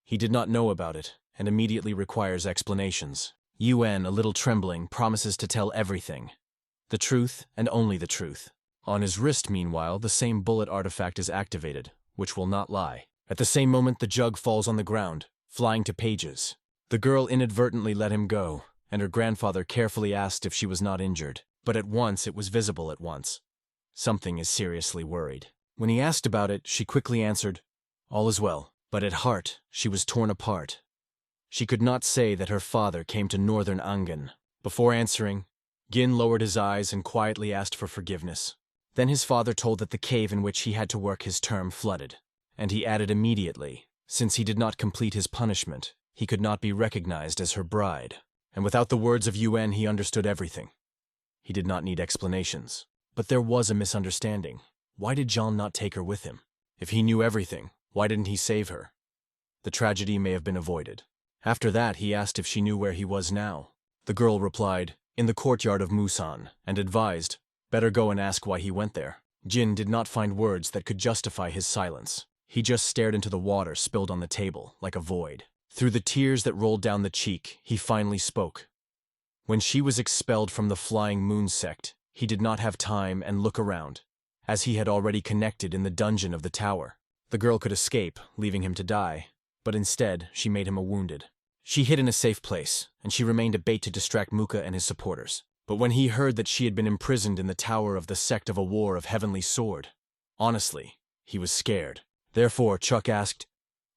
He did not know about it, and immediately requires explanations. Yuan, a little trembling, promises to tell everything. The truth, and only the truth. On his wrist, meanwhile, the same bullet artifact is activated, which will not lie. At the same moment, the jug falls on the ground, flying to pages. The girl inadvertently let him go, and her grandfather carefully asked if she was not injured. But at once it was visible at once. Something is seriously worried. When he asked about it, she quickly answered, "All is well." But at heart, she was torn apart. She could not say that her father came to northern Angan. Before answering, Gin lowered his eyes and quietly asked for forgiveness. Then his father told that the cave in which he had to work his term flooded, and he added immediately, since he did not complete his punishment, he could not be recognized as her bride. And without the words of UN, he understood everything. He did not need explanations. But there was a misunderstanding. Why did Jean not take her with him? If he knew everything, why didn't he save her? The tragedy may have been avoided. After that, he asked if she knew where he was now. The girl replied, in the courtyard of Musan, and advised, better go and ask why he went there. Jin did not find words that could justify his silence. He just stared into the water spilled on the table, like a void. Through the tears that rolled down the cheek, he finally spoke. When she was expelled from the Flying Moon sect, he did not have time and look around, as he had already connected in the dungeon of the tower. The girl could escape, leaving him to die, but instead she made him a wounded. She hid in a safe place, and she remained a bait to distract Muka and his supporters. But when he heard that she had been imprisoned in the tower of the sect of a war of heavenly sword, honestly, he was scared. Therefore, Chuck asked,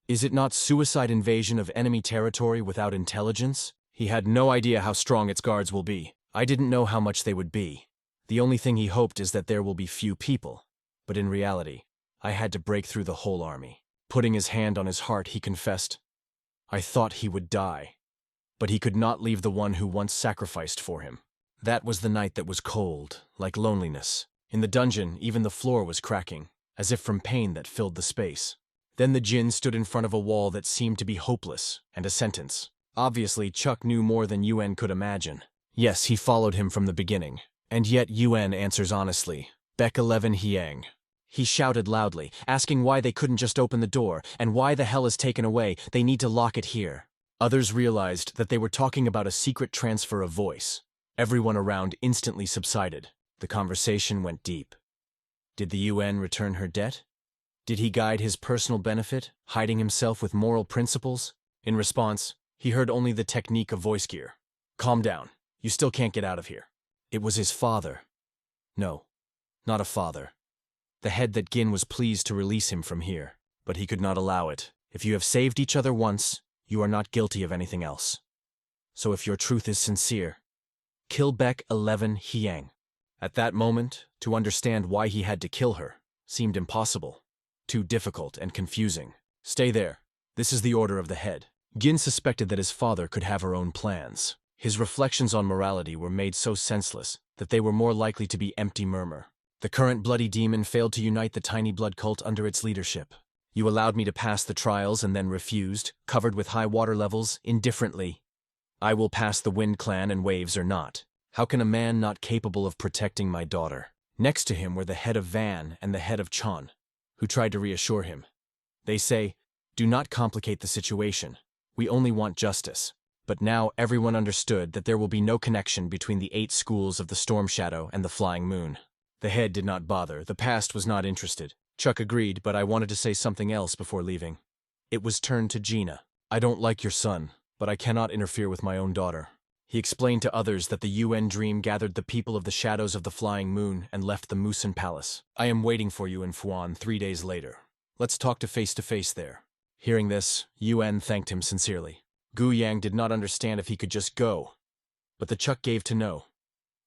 "Is it not suicide invasion of enemy territory without intelligence?" He had no idea how strong its guards will be. I didn't know how much they would be. The only thing he hoped is that there will be few people. But in reality, I had to break through the whole army. Putting his hand on his heart, he confessed, "I thought he would die." But he could not leave the one who once sacrificed for him. That was the night that was cold, like loneliness. In the dungeon, even the floor was cracking, as if from pain that filled the space. Then the Jinn stood in front of a wall that seemed to be hopeless, and a sentence. Obviously, Chuck knew more than UN could imagine. Yes, he followed him from the beginning. And yet UN answers honestly, "Beck 11 Hiang." He shouted loudly, asking why they couldn't just open the door, and why the hell is taken away, they need to lock it here. Others realized that they were talking about a secret transfer of voice. Everyone around instantly subsided. The conversation went deep. Did the UN return her debt? Did he guide his personal benefit, hiding himself with moral principles? In response, he heard only the technique of voice gear. "Calm down. You still can't get out of here." It was his father. No, not a father. The head that Gin was pleased to release him from here, but he could not allow it. If you have saved each other once, you are not guilty of anything else. So if your truth is sincere, kill Beck 11 Hiang. At that moment, to understand why he had to kill her seemed impossible. Too difficult and confusing. Stay there. This is the order of the head. Gin suspected that his father could have her own plans. His reflections on morality were made so senseless that they were more likely to be empty murmur. The current bloody demon failed to unite the tiny blood cult under its leadership. You allowed me to pass the trials and then refused, covered with high water levels, indifferently. I will pass the Wind Clan and waves or not. How can a man not capable of protecting my daughter? Next to him were the head of Van and the head of Chon, who tried to reassure him. They say, "Do not complicate the situation. We only want justice." But now everyone understood that there will be no connection between the 8 schools of the Storm Shadow and the Flying Moon. The head did not bother. The past was not interested. Chuck agreed, but I wanted to say something else before leaving. It was turned to Gina. "I don't like your son, but I cannot interfere with my own daughter." He explained to others that the UN Dream gathered the people of the shadows of the Flying Moon and left the Musan Palace. "I am waiting for you in Fuan 3 days later. Let's talk to face there." Hearing this, UN thanked him sincerely. Gu Yang did not understand if he could just go, but the Chuck gave to know.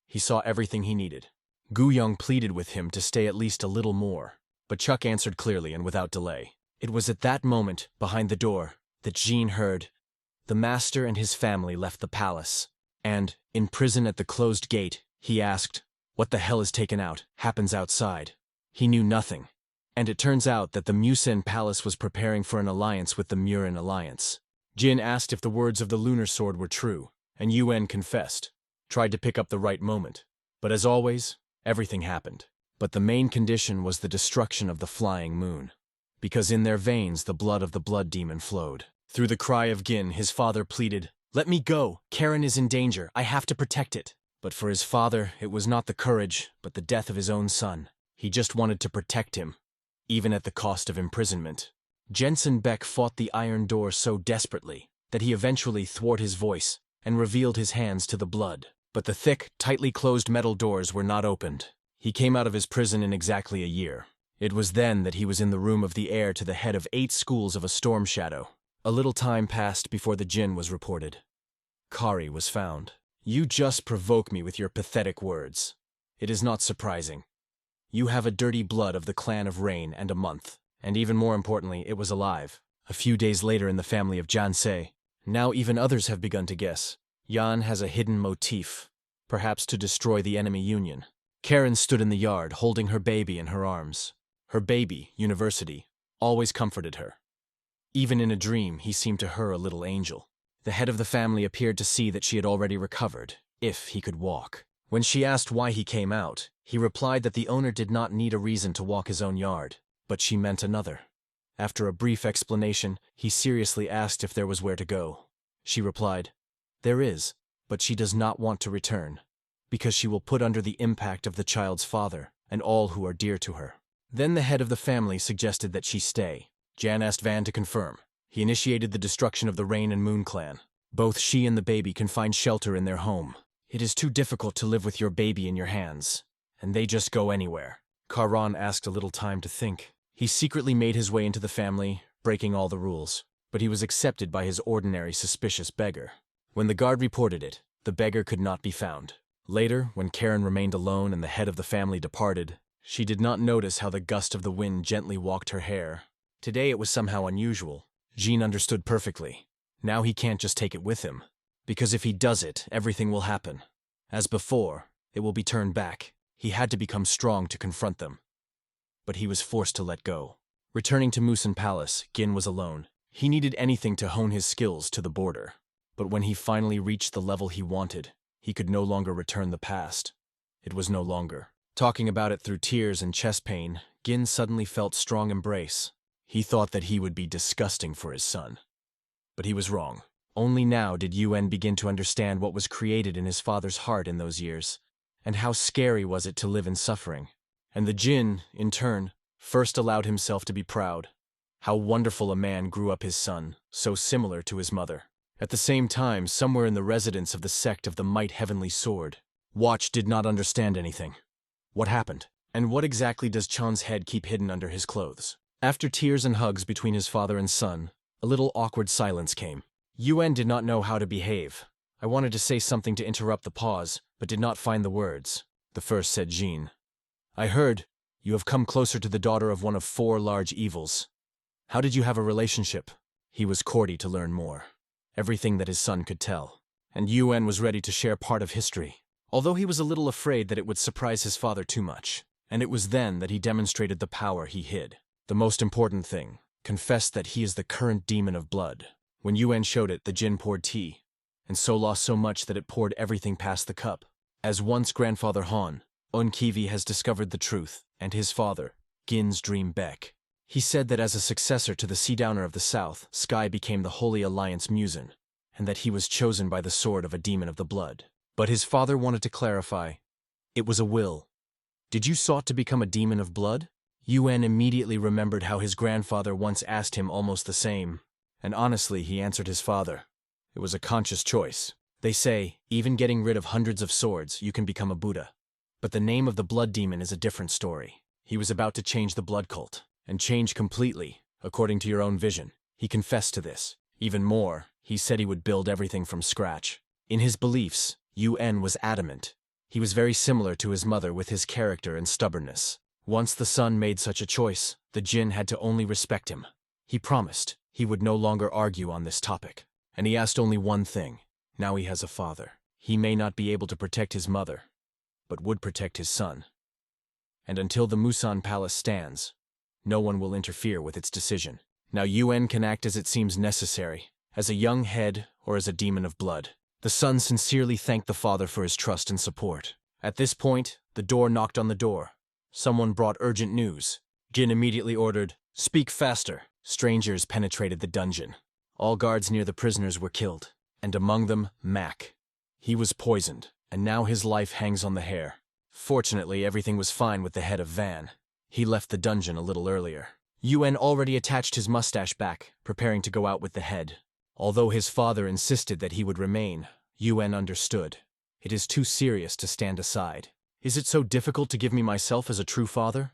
He saw everything he needed. Gu Yang pleaded with him to stay at least a little more, but Chuck answered clearly and without delay. It was at that moment, behind the door, that Jean heard, "The master and his family left the palace," and, in prison at the closed gate, he asked, "What the hell is taken out, happens outside?" He knew nothing, and it turns out that the Musen Palace was preparing for an alliance with the Murin Alliance. Jin asked if the words of the Lunar Sword were true, and UN confessed, tried to pick up the right moment. But as always, everything happened. But the main condition was the destruction of the Flying Moon, because in their veins the blood of the blood demon flowed. Through the cry of Gin, his father pleaded, "Let me go, Karen is in danger, I have to protect it." But for his father, it was not the courage, but the death of his own son. He just wanted to protect him, even at the cost of imprisonment. Jensen Beck fought the iron door so desperately that he eventually thwarted his voice and revealed his hands to the blood. But the thick, tightly closed metal doors were not opened. He came out of his prison in exactly a year. It was then that he was in the room of the heir to the head of 8 schools of a storm shadow. A little time passed before the djinn was reported. Kari was found. You just provoke me with your pathetic words. It is not surprising. You have a dirty blood of the clan of Rain and a month. And even more importantly, it was alive. A few days later in the family of Jansei. Now even others have begun to guess. Yan has a hidden motif, perhaps to destroy the enemy union. Karen stood in the yard, holding her baby in her arms. Her baby, University, always comforted her. Even in a dream, he seemed to her a little angel. The head of the family appeared to see that she had already recovered, if he could walk. When she asked why he came out, he replied that the owner did not need a reason to walk his own yard, but she meant another. After a brief explanation, he seriously asked if there was where to go. She replied, "There is, but she does not want to return, because she will put under the impact of the child's father and all who are dear to her." Then the head of the family suggested that she stay. Jan asked Van to confirm. He initiated the destruction of the Rain and Moon clan. Both she and the baby can find shelter in their home. It is too difficult to live with your baby in your hands, and they just go anywhere. Karan asked a little time to think. He secretly made his way into the family, breaking all the rules, but he was accepted by his ordinary suspicious beggar. When the guard reported it, the beggar could not be found. Later, when Karen remained alone and the head of the family departed, she did not notice how the gust of the wind gently walked her hair. Today it was somehow unusual. Jean understood perfectly. Now he can't just take it with him, because if he does it, everything will happen. As before, it will be turned back. He had to become strong to confront them. But he was forced to let go. Returning to Musan Palace, Gin was alone. He needed anything to hone his skills to the border. But when he finally reached the level he wanted, he could no longer return the past. It was no longer. Talking about it through tears and chest pain, Gin suddenly felt strong embrace. He thought that he would be disgusting for his son. But he was wrong. Only now did Yuen begin to understand what was created in his father's heart in those years, and how scary was it to live in suffering. And the Jinn, in turn, first allowed himself to be proud. How wonderful a man grew up his son, so similar to his mother. At the same time, somewhere in the residence of the sect of the Might Heavenly Sword, Watch did not understand anything. What happened? And what exactly does Chan's head keep hidden under his clothes? After tears and hugs between his father and son, a little awkward silence came. Yuen did not know how to behave. I wanted to say something to interrupt the pause, but did not find the words. The first said Jean. I heard, you have come closer to the daughter of one of 4 large evils. How did you have a relationship? He was courty to learn more. Everything that his son could tell. And Yuen was ready to share part of history, although he was a little afraid that it would surprise his father too much. And it was then that he demonstrated the power he hid. The most important thing, confessed that he is the current demon of blood. When Yuen showed it, the Jinn poured tea, and so lost so much that it poured everything past the cup. As once Grandfather Han, Onkivi has discovered the truth, and his father, Gin's dream Beck. He said that as a successor to the Sea Downer of the South, Sky became the Holy Alliance Musen, and that he was chosen by the sword of a demon of the blood. But his father wanted to clarify. It was a will. Did you sought to become a demon of blood? Yuen immediately remembered how his grandfather once asked him almost the same. And honestly, he answered his father. It was a conscious choice. They say, even getting rid of hundreds of swords, you can become a Buddha. But the name of the blood demon is a different story. He was about to change the blood cult, and change completely, according to your own vision. He confessed to this. Even more, he said he would build everything from scratch. In his beliefs, Yuen was adamant. He was very similar to his mother with his character and stubbornness. Once the son made such a choice, the Jinn had to only respect him. He promised he would no longer argue on this topic. And he asked only one thing. Now he has a father. He may not be able to protect his mother, but would protect his son. And until the Musan Palace stands, no one will interfere with its decision. Now Yuen can act as it seems necessary, as a young head or as a demon of blood. The son sincerely thanked the father for his trust and support. At this point, the door knocked on the door. Someone brought urgent news. Jin immediately ordered, "Speak faster." Strangers penetrated the dungeon. All guards near the prisoners were killed, and among them, Mac. He was poisoned, and now his life hangs on the hair. Fortunately, everything was fine with the head of Van. He left the dungeon a little earlier. Yuen already attached his mustache back, preparing to go out with the head. Although his father insisted that he would remain, Yuen understood. It is too serious to stand aside. Is it so difficult to give me myself as a true father?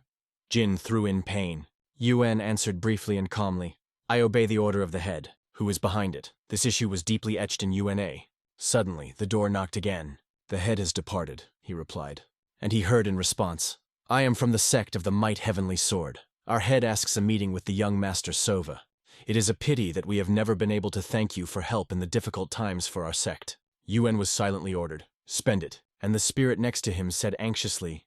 Jin threw in pain. Yuan answered briefly and calmly. I obey the order of the head. Who is behind it? This issue was deeply etched in UNA. Suddenly, the door knocked again. The head has departed, he replied. And he heard in response, I am from the sect of the Might Heavenly Sword. Our head asks a meeting with the young Master Sova. It is a pity that we have never been able to thank you for help in the difficult times for our sect. Yuan was silently ordered. Spend it. And the spirit next to him said anxiously,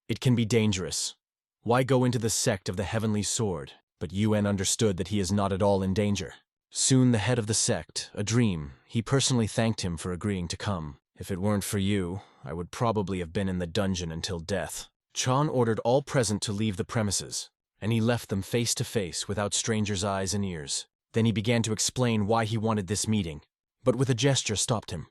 It can be dangerous. Why go into the sect of the Heavenly Sword? But Yuan understood that he is not at all in danger. Soon the head of the sect, a dream, he personally thanked him for agreeing to come. If it weren't for you, I would probably have been in the dungeon until death. Chan ordered all present to leave the premises, and he left them face to face without strangers' eyes and ears. Then he began to explain why he wanted this meeting, but with a gesture stopped him.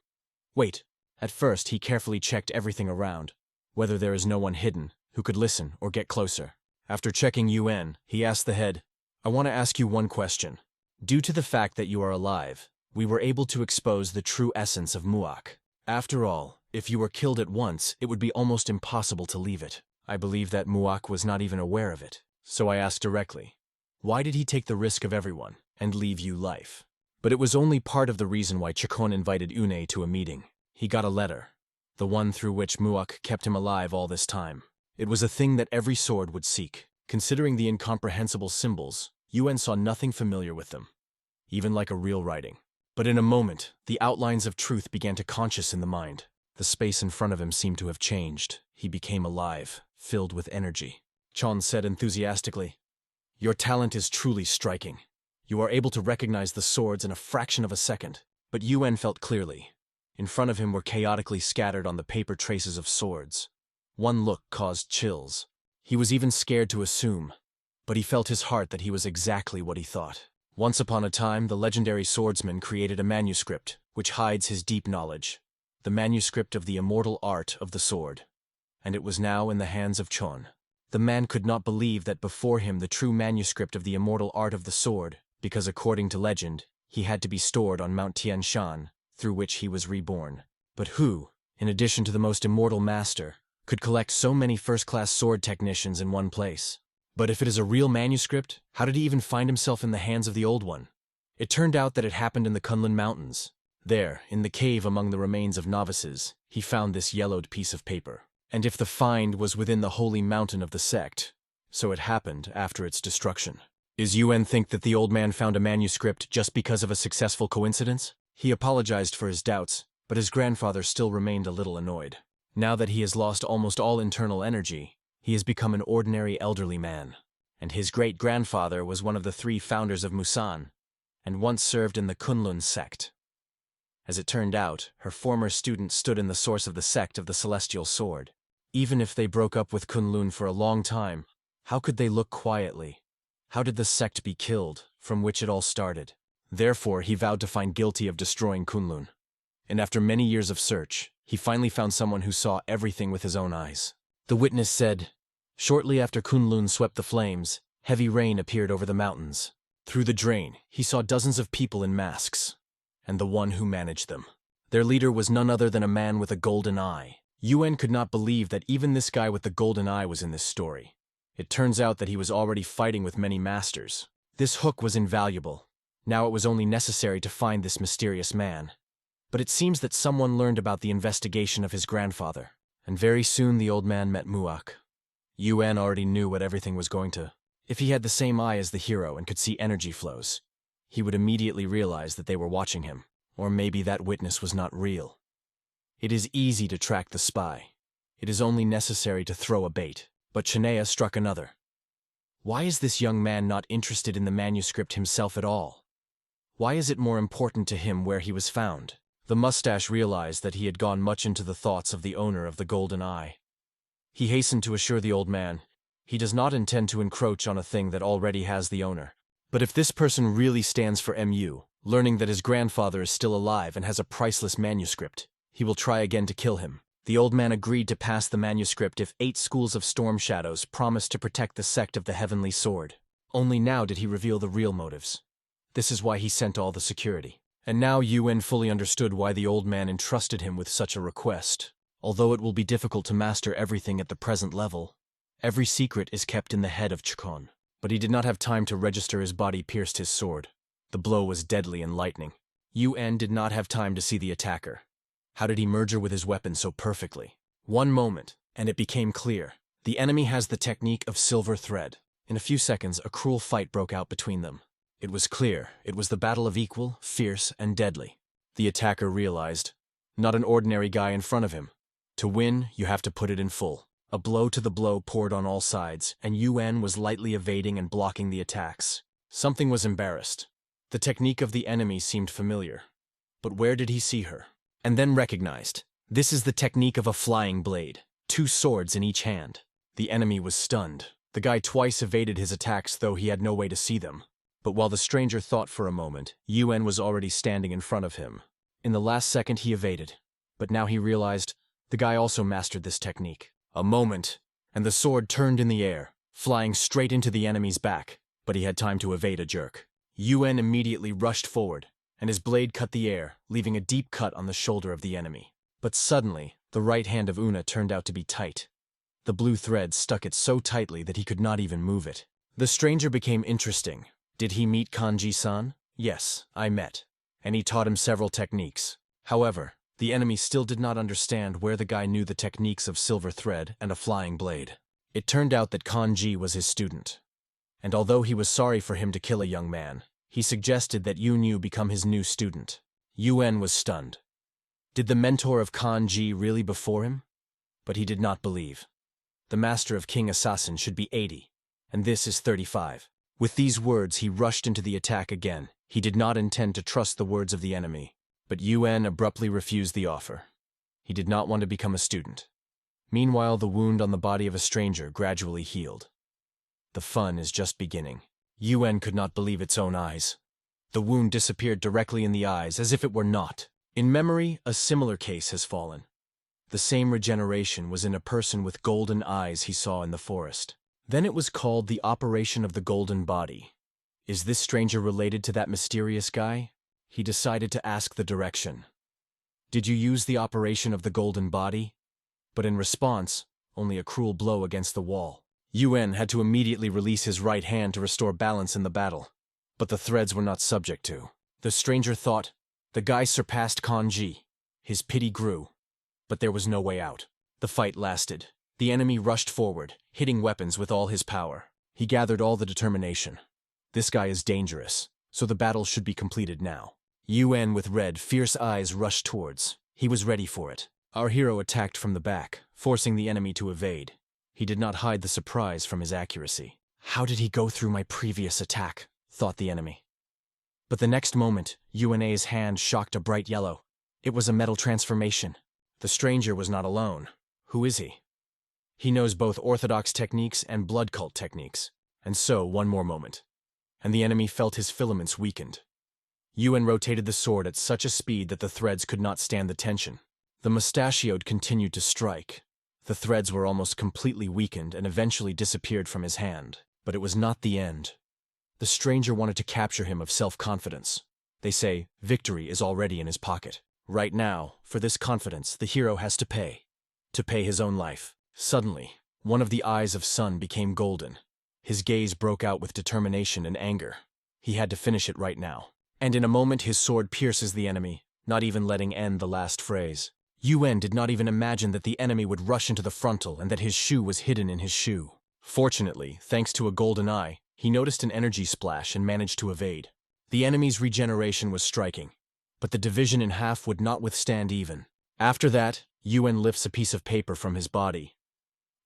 Wait. At first he carefully checked everything around, whether there is no one hidden who could listen or get closer. After checking Yuan, he asked the head, I want to ask you one question. Due to the fact that you are alive, we were able to expose the true essence of Muak. After all, if you were killed at once, it would be almost impossible to leave it. I believe that Muak was not even aware of it. So I asked directly, why did he take the risk of everyone and leave you life? But it was only part of the reason why Chikon invited Une to a meeting. He got a letter, the one through which Muak kept him alive all this time. It was a thing that every sword would seek. Considering the incomprehensible symbols, Yuan saw nothing familiar with them, even like a real writing. But in a moment, the outlines of truth began to conscious in the mind. The space in front of him seemed to have changed. He became alive, filled with energy. Chan said enthusiastically, Your talent is truly striking. You are able to recognize the swords in a fraction of a second. But Yuan felt clearly. In front of him were chaotically scattered on the paper traces of swords. One look caused chills. He was even scared to assume, but he felt his heart that he was exactly what he thought. Once upon a time, the legendary swordsman created a manuscript which hides his deep knowledge, the manuscript of the immortal art of the sword. And it was now in the hands of Chon. The man could not believe that before him the true manuscript of the immortal art of the sword, because according to legend, he had to be stored on Mount Tian Shan, through which he was reborn. But who, in addition to the most immortal master, could collect so many first-class sword technicians in one place? But if it is a real manuscript, how did he even find himself in the hands of the old one? It turned out that it happened in the Kunlun Mountains. There, in the cave among the remains of novices, he found this yellowed piece of paper. And if the find was within the holy mountain of the sect, so it happened after its destruction. Is Yuan think that the old man found a manuscript just because of a successful coincidence? He apologized for his doubts, but his grandfather still remained a little annoyed. Now that he has lost almost all internal energy, he has become an ordinary elderly man. And his great-grandfather was one of the 3 founders of Musan, and once served in the Kunlun sect. As it turned out, her former student stood in the source of the sect of the Celestial Sword. Even if they broke up with Kunlun for a long time, how could they look quietly? How did the sect be killed, from which it all started? Therefore, he vowed to find guilty of destroying Kunlun. And after many years of search, he finally found someone who saw everything with his own eyes. The witness said, shortly after Kunlun swept the flames, heavy rain appeared over the mountains. Through the drain, he saw dozens of people in masks, and the one who managed them. Their leader was none other than a man with a golden eye. Yuan could not believe that even this guy with the golden eye was in this story. It turns out that he was already fighting with many masters. This hook was invaluable. Now it was only necessary to find this mysterious man. But it seems that someone learned about the investigation of his grandfather, and very soon the old man met Muak. Yuan already knew what everything was going to. If he had the same eye as the hero and could see energy flows, he would immediately realize that they were watching him, or maybe that witness was not real. It is easy to track the spy. It is only necessary to throw a bait. But Chinea struck another. Why is this young man not interested in the manuscript himself at all? Why is it more important to him where he was found? The mustache realized that he had gone much into the thoughts of the owner of the golden eye. He hastened to assure the old man, he does not intend to encroach on a thing that already has the owner. But if this person really stands for MU, learning that his grandfather is still alive and has a priceless manuscript, he will try again to kill him. The old man agreed to pass the manuscript if 8 schools of storm shadows promised to protect the sect of the Heavenly Sword. Only now did he reveal the real motives. This is why he sent all the security. And now Yuen fully understood why the old man entrusted him with such a request. Although it will be difficult to master everything at the present level, every secret is kept in the head of Chikon. But he did not have time to register. His body pierced his sword. The blow was deadly and lightning. Yuen did not have time to see the attacker. How did he merge with his weapon so perfectly? One moment, and it became clear. The enemy has the technique of silver thread. In a few seconds, a cruel fight broke out between them. It was clear. It was the battle of equal, fierce, and deadly. The attacker realized. Not an ordinary guy in front of him. To win, you have to put it in full. A blow to the blow poured on all sides, and Yuen was lightly evading and blocking the attacks. Something was embarrassed. The technique of the enemy seemed familiar. But where did he see her? And then recognized. This is the technique of a flying blade. 2 swords in each hand. The enemy was stunned. The guy twice evaded his attacks, though he had no way to see them. But while the stranger thought for a moment, Yuen was already standing in front of him. In the last second he evaded. But now he realized the guy also mastered this technique. A moment, and the sword turned in the air, flying straight into the enemy's back. But he had time to evade a jerk. Yuen immediately rushed forward, and his blade cut the air, leaving a deep cut on the shoulder of the enemy. But suddenly, the right hand of Una turned out to be tight. The blue thread stuck it so tightly that he could not even move it. The stranger became interesting. Did he meet Kanji-san? Yes, I met. And he taught him several techniques. However, the enemy still did not understand where the guy knew the techniques of silver thread and a flying blade. It turned out that Kanji was his student. And although he was sorry for him to kill a young man, he suggested that Yu become his new student. Yuen was stunned. Did the mentor of Kanji really before him? But he did not believe. The master of King Assassin should be 80, and this is 35. With these words, he rushed into the attack again. He did not intend to trust the words of the enemy, but Yuen abruptly refused the offer. He did not want to become a student. Meanwhile, the wound on the body of a stranger gradually healed. The fun is just beginning. Yuen could not believe its own eyes. The wound disappeared directly in the eyes, as if it were not. In memory, a similar case has fallen. The same regeneration was in a person with golden eyes he saw in the forest. Then it was called the Operation of the Golden Body. Is this stranger related to that mysterious guy? He decided to ask the direction. Did you use the Operation of the Golden Body? But in response, only a cruel blow against the wall. Yuen had to immediately release his right hand to restore balance in the battle. But the threads were not subject to. The stranger thought, the guy surpassed Kanji. His pity grew. But there was no way out. The fight lasted. The enemy rushed forward, hitting weapons with all his power. He gathered all the determination. This guy is dangerous, so the battle should be completed now. Yuen with red, fierce eyes rushed towards. He was ready for it. Our hero attacked from the back, forcing the enemy to evade. He did not hide the surprise from his accuracy. How did he go through my previous attack? Thought the enemy. But the next moment, Yuen's hand shocked a bright yellow. It was a metal transformation. The stranger was not alone. Who is he? He knows both orthodox techniques and blood cult techniques. And so, one more moment. And the enemy felt his filaments weakened. Yuen rotated the sword at such a speed that the threads could not stand the tension. The mustachioed continued to strike. The threads were almost completely weakened and eventually disappeared from his hand. But it was not the end. The stranger wanted to capture him of self-confidence. They say, victory is already in his pocket. Right now, for this confidence, the hero has to pay. To pay his own life. Suddenly, one of the eyes of Sun became golden. His gaze broke out with determination and anger. He had to finish it right now. And in a moment his sword pierces the enemy, not even letting end the last phrase. Yuen did not even imagine that the enemy would rush into the frontal and that his shoe was hidden in his shoe. Fortunately, thanks to a golden eye, he noticed an energy splash and managed to evade. The enemy's regeneration was striking, but the division in half would not withstand even. After that, Yuen lifts a piece of paper from his body.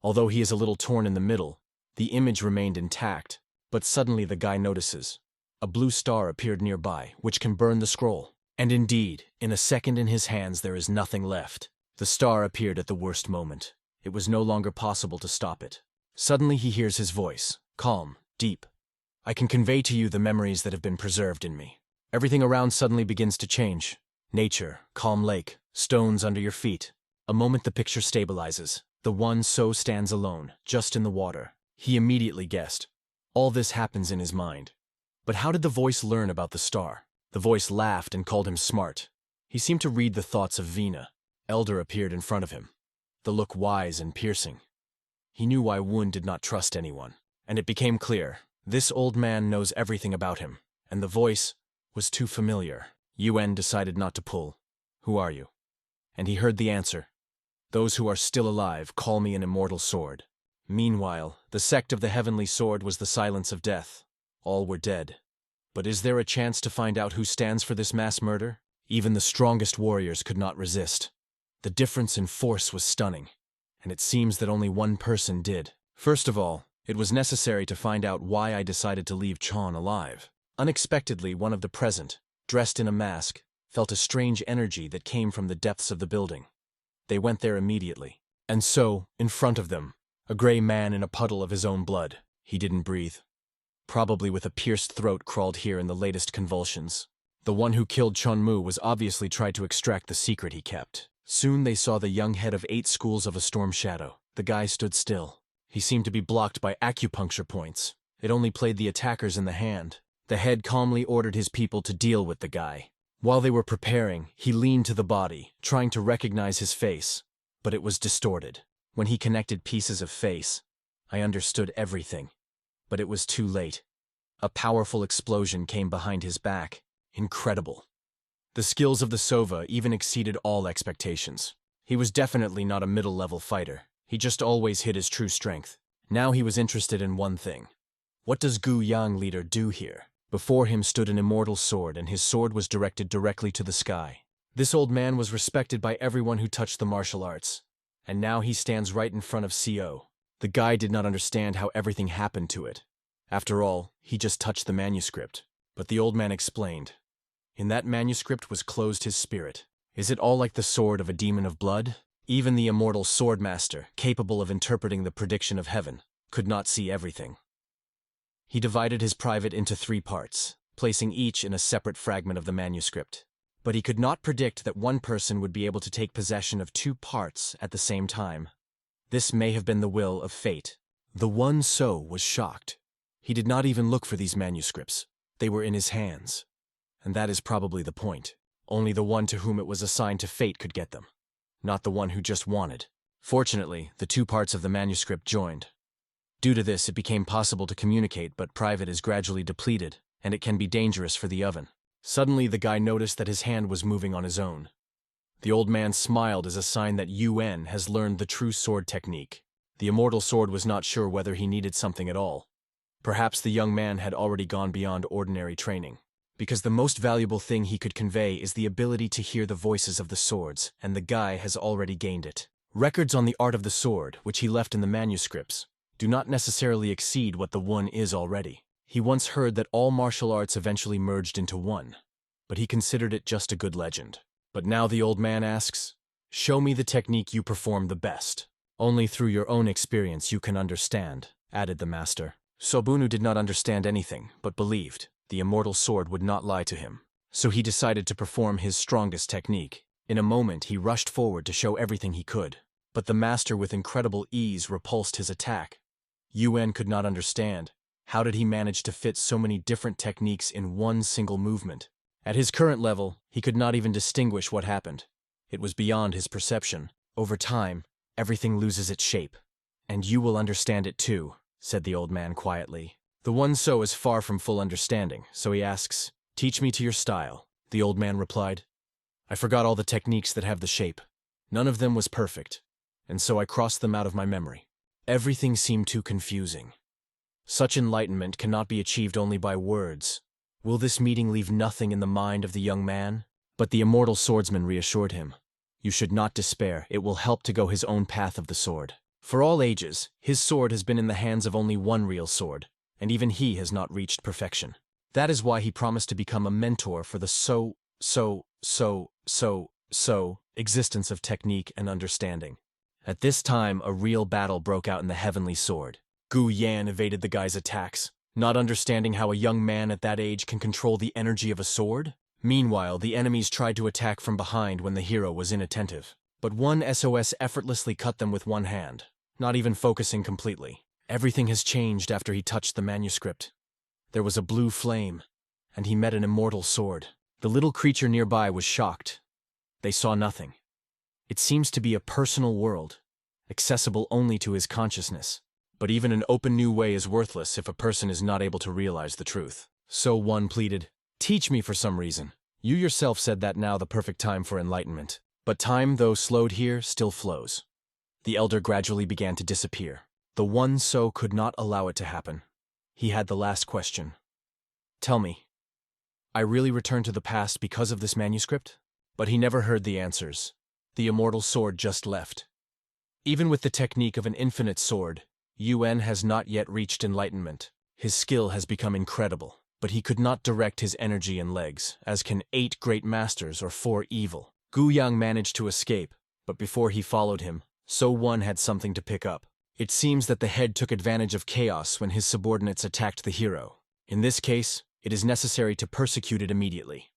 Although he is a little torn in the middle, the image remained intact, but suddenly the guy notices. A blue star appeared nearby, which can burn the scroll. And indeed, in a second in his hands there is nothing left. The star appeared at the worst moment. It was no longer possible to stop it. Suddenly he hears his voice, calm, deep. I can convey to you the memories that have been preserved in me. Everything around suddenly begins to change. Nature, calm lake, stones under your feet. A moment the picture stabilizes. The one so stands alone, just in the water. He immediately guessed. All this happens in his mind. But how did the voice learn about the star? The voice laughed and called him smart. He seemed to read the thoughts of Vina. Elder appeared in front of him, the look wise and piercing. He knew why Wun did not trust anyone, and it became clear, this old man knows everything about him, and the voice was too familiar. Yuen decided not to pull. Who are you? And he heard the answer. Those who are still alive call me an immortal sword. Meanwhile, the sect of the heavenly sword was the silence of death. All were dead. But is there a chance to find out who stands for this mass murder? Even the strongest warriors could not resist. The difference in force was stunning, and it seems that only one person did. First of all, it was necessary to find out why I decided to leave Chon alive. Unexpectedly, one of the present, dressed in a mask, felt a strange energy that came from the depths of the building. They went there immediately. And so, in front of them, a gray man in a puddle of his own blood. He didn't breathe. Probably with a pierced throat crawled here in the latest convulsions. The one who killed Chunmu was obviously tried to extract the secret he kept. Soon they saw the young head of 8 schools of a storm shadow. The guy stood still. He seemed to be blocked by acupuncture points. It only played the attackers in the hand. The head calmly ordered his people to deal with the guy. While they were preparing, he leaned to the body, trying to recognize his face, but it was distorted. When he connected pieces of face, I understood everything. But it was too late. A powerful explosion came behind his back. Incredible. The skills of the Sova even exceeded all expectations. He was definitely not a middle-level fighter. He just always hid his true strength. Now he was interested in one thing. What does Gu Yang leader do here? Before him stood an immortal sword, and his sword was directed directly to the sky. This old man was respected by everyone who touched the martial arts. And now he stands right in front of CO. The guy did not understand how everything happened to it. After all, he just touched the manuscript. But the old man explained. In that manuscript was closed his spirit. Is it all like the sword of a demon of blood? Even the immortal swordmaster, capable of interpreting the prediction of heaven, could not see everything. He divided his private into 3 parts, placing each in a separate fragment of the manuscript. But he could not predict that one person would be able to take possession of 2 parts at the same time. This may have been the will of fate. The one So was shocked. He did not even look for these manuscripts. They were in his hands. And that is probably the point. Only the one to whom it was assigned to fate could get them, not the one who just wanted. Fortunately, the 2 parts of the manuscript joined. Due to this, it became possible to communicate, but private is gradually depleted, and it can be dangerous for the oven. Suddenly, the guy noticed that his hand was moving on his own. The old man smiled as a sign that UN has learned the true sword technique. The immortal sword was not sure whether he needed something at all. Perhaps the young man had already gone beyond ordinary training. Because the most valuable thing he could convey is the ability to hear the voices of the swords, and the guy has already gained it. Records on the art of the sword, which he left in the manuscripts, do not necessarily exceed what the one is already. He once heard that all martial arts eventually merged into one, but he considered it just a good legend. But now the old man asks, show me the technique you perform the best. Only through your own experience you can understand, added the master. Sobunu did not understand anything, but believed. The immortal sword would not lie to him, so he decided to perform his strongest technique. In a moment, he rushed forward to show everything he could, but the master with incredible ease repulsed his attack. UN could not understand. How did he manage to fit so many different techniques in one single movement? At his current level, he could not even distinguish what happened. It was beyond his perception. Over time, everything loses its shape. And you will understand it too, said the old man quietly. The one So is far from full understanding, so he asks, teach me to your style. The old man replied, I forgot all the techniques that have the shape. None of them was perfect, and so I crossed them out of my memory. Everything seemed too confusing. Such enlightenment cannot be achieved only by words. Will this meeting leave nothing in the mind of the young man? But the immortal swordsman reassured him. You should not despair, it will help to go his own path of the sword. For all ages, his sword has been in the hands of only one real sword. And even he has not reached perfection. That is why he promised to become a mentor for the existence of technique and understanding. At this time, a real battle broke out in the heavenly sword. Gu Yan evaded the guy's attacks, not understanding how a young man at that age can control the energy of a sword. Meanwhile, the enemies tried to attack from behind when the hero was inattentive. But one SOS effortlessly cut them with one hand, not even focusing completely. Everything has changed after he touched the manuscript. There was a blue flame, and he met an immortal sword. The little creature nearby was shocked. They saw nothing. It seems to be a personal world, accessible only to his consciousness. But even an open new way is worthless if a person is not able to realize the truth. So one pleaded, "Teach me for some reason. You yourself said that now the perfect time for enlightenment. But time, though slowed here, still flows." The elder gradually began to disappear. The one so could not allow it to happen. He had the last question. "Tell me, I really returned to the past because of this manuscript?" But he never heard the answers. The immortal sword just left. Even with the technique of an infinite sword, Yuan has not yet reached enlightenment. His skill has become incredible, but he could not direct his energy and legs, as can 8 great masters or 4 evil. Gu Yang managed to escape, but before he followed him, So One had something to pick up. It seems that the head took advantage of chaos when his subordinates attacked the hero. In this case, it is necessary to persecute it immediately.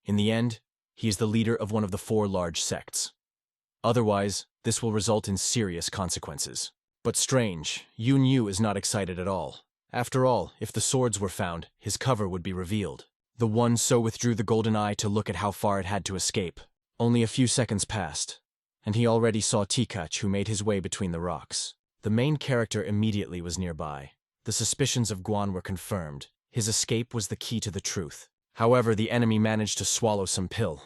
In the end, he is the leader of one of the 4 large sects. Otherwise, this will result in serious consequences. But strange, Yun Yu is not excited at all. After all, if the swords were found, his cover would be revealed. The one so withdrew the golden eye to look at how far it had to escape. Only a few seconds passed, and he already saw Tikach, who made his way between the rocks. The main character immediately was nearby. The suspicions of Guan were confirmed. His escape was the key to the truth. However, the enemy managed to swallow some pill.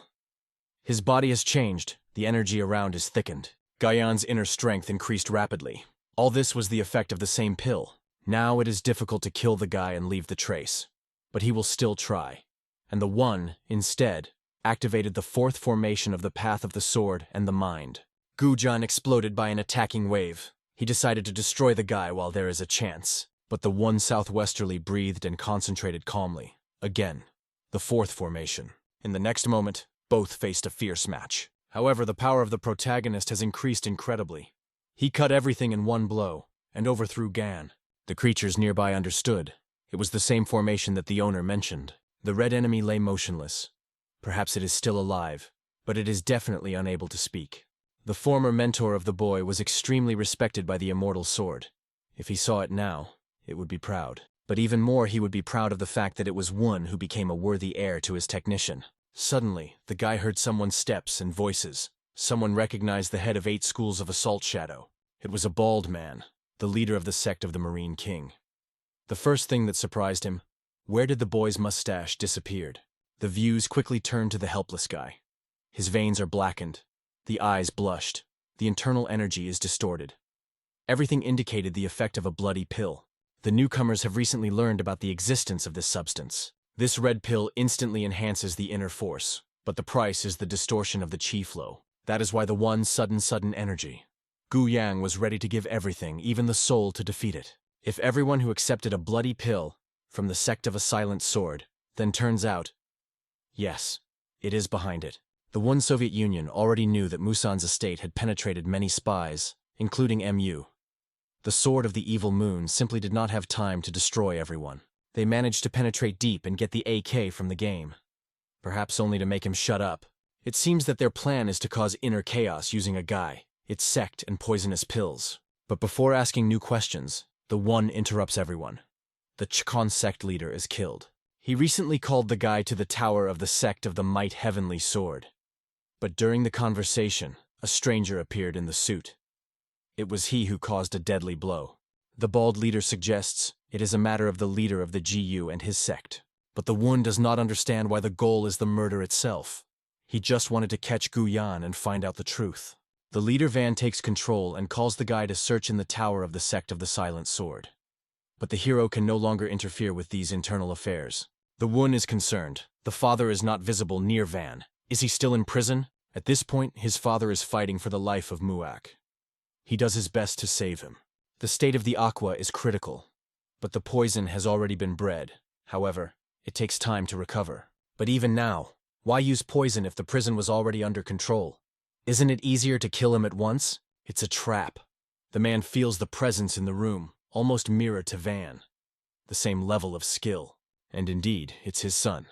His body has changed, the energy around is thickened. Gaian's inner strength increased rapidly. All this was the effect of the same pill. Now it is difficult to kill the guy and leave the trace. But he will still try. And the one, instead, activated the 4th formation of the path of the sword and the mind. Gujan exploded by an attacking wave. He decided to destroy the guy while there is a chance. But the one southwesterly breathed and concentrated calmly. Again, the 4th formation. In the next moment, both faced a fierce match. However, the power of the protagonist has increased incredibly. He cut everything in one blow, and overthrew Gan. The creatures nearby understood. It was the same formation that the owner mentioned. The red enemy lay motionless. Perhaps it is still alive, but it is definitely unable to speak. The former mentor of the boy was extremely respected by the immortal sword. If he saw it now, it would be proud. But even more, he would be proud of the fact that it was one who became a worthy heir to his technician. Suddenly, the guy heard someone's steps and voices. Someone recognized the head of 8 schools of Assault Shadow. It was a bald man, the leader of the sect of the Marine King. The first thing that surprised him, where did the boy's mustache disappeared? The views quickly turned to the helpless guy. His veins are blackened, the eyes blushed, the internal energy is distorted. Everything indicated the effect of a bloody pill. The newcomers have recently learned about the existence of this substance. This red pill instantly enhances the inner force, but the price is the distortion of the chi flow. That is why the one sudden energy. Gu Yang was ready to give everything, even the soul, to defeat it. If everyone who accepted a bloody pill from the sect of a silent sword, then turns out, yes, it is behind it. The one Soviet Union already knew that Musan's estate had penetrated many spies, including MU. The sword of the evil moon simply did not have time to destroy everyone. They managed to penetrate deep and get the AK from the game. Perhaps only to make him shut up. It seems that their plan is to cause inner chaos using a guy, its sect, and poisonous pills. But before asking new questions, the one interrupts everyone. The Chkon sect leader is killed. He recently called the guy to the tower of the sect of the Might Heavenly Sword. But during the conversation, a stranger appeared in the suit. It was he who caused a deadly blow. The bald leader suggests it is a matter of the leader of the GU and his sect. But the one does not understand why the goal is the murder itself. He just wanted to catch Gu Yan and find out the truth. The leader Van takes control and calls the guy to search in the tower of the sect of the Silent Sword. But the hero can no longer interfere with these internal affairs. The one is concerned. The father is not visible near Van. Is he still in prison? At this point, his father is fighting for the life of Muak. He does his best to save him. The state of the aqua is critical, but the poison has already been bred. However, it takes time to recover. But even now, why use poison if the prison was already under control? Isn't it easier to kill him at once? It's a trap. The man feels the presence in the room, almost mirror to Van. The same level of skill. And indeed, it's his son.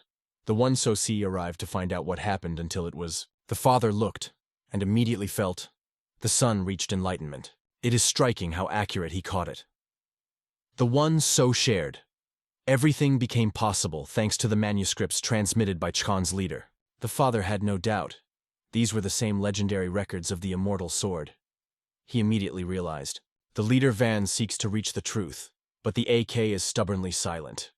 The one Soci arrived to find out what happened until it was. The father looked, and immediately felt. The son reached enlightenment. It is striking how accurate he caught it. The one so shared. Everything became possible thanks to the manuscripts transmitted by Chon's leader. The father had no doubt. These were the same legendary records of the immortal sword. He immediately realized. The leader Van seeks to reach the truth, but the AK is stubbornly silent.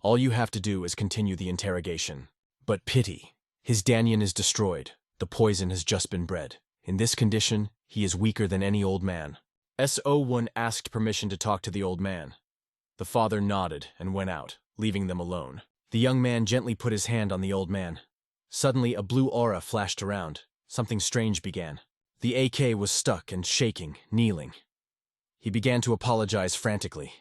All you have to do is continue the interrogation. But pity. His Danyan is destroyed. The poison has just been bred. In this condition, he is weaker than any old man. So1 asked permission to talk to the old man. The father nodded and went out, leaving them alone. The young man gently put his hand on the old man. Suddenly, a blue aura flashed around. Something strange began. The AK was stuck and shaking, kneeling. He began to apologize frantically.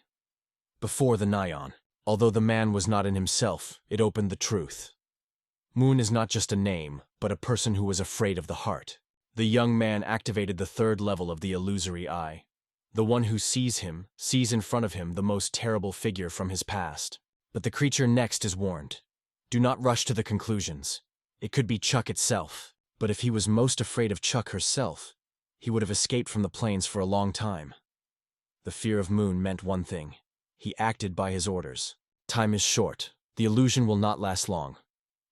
Before the Nyan, although the man was not in himself, it opened the truth. Moon is not just a name, but a person who was afraid of the heart. The young man activated the third level of the illusory eye. The one who sees him, sees in front of him the most terrible figure from his past. But the creature next is warned. Do not rush to the conclusions. It could be Chuck itself. But if he was most afraid of Chuck herself, he would have escaped from the plains for a long time. The fear of Moon meant one thing. He acted by his orders. Time is short. The illusion will not last long.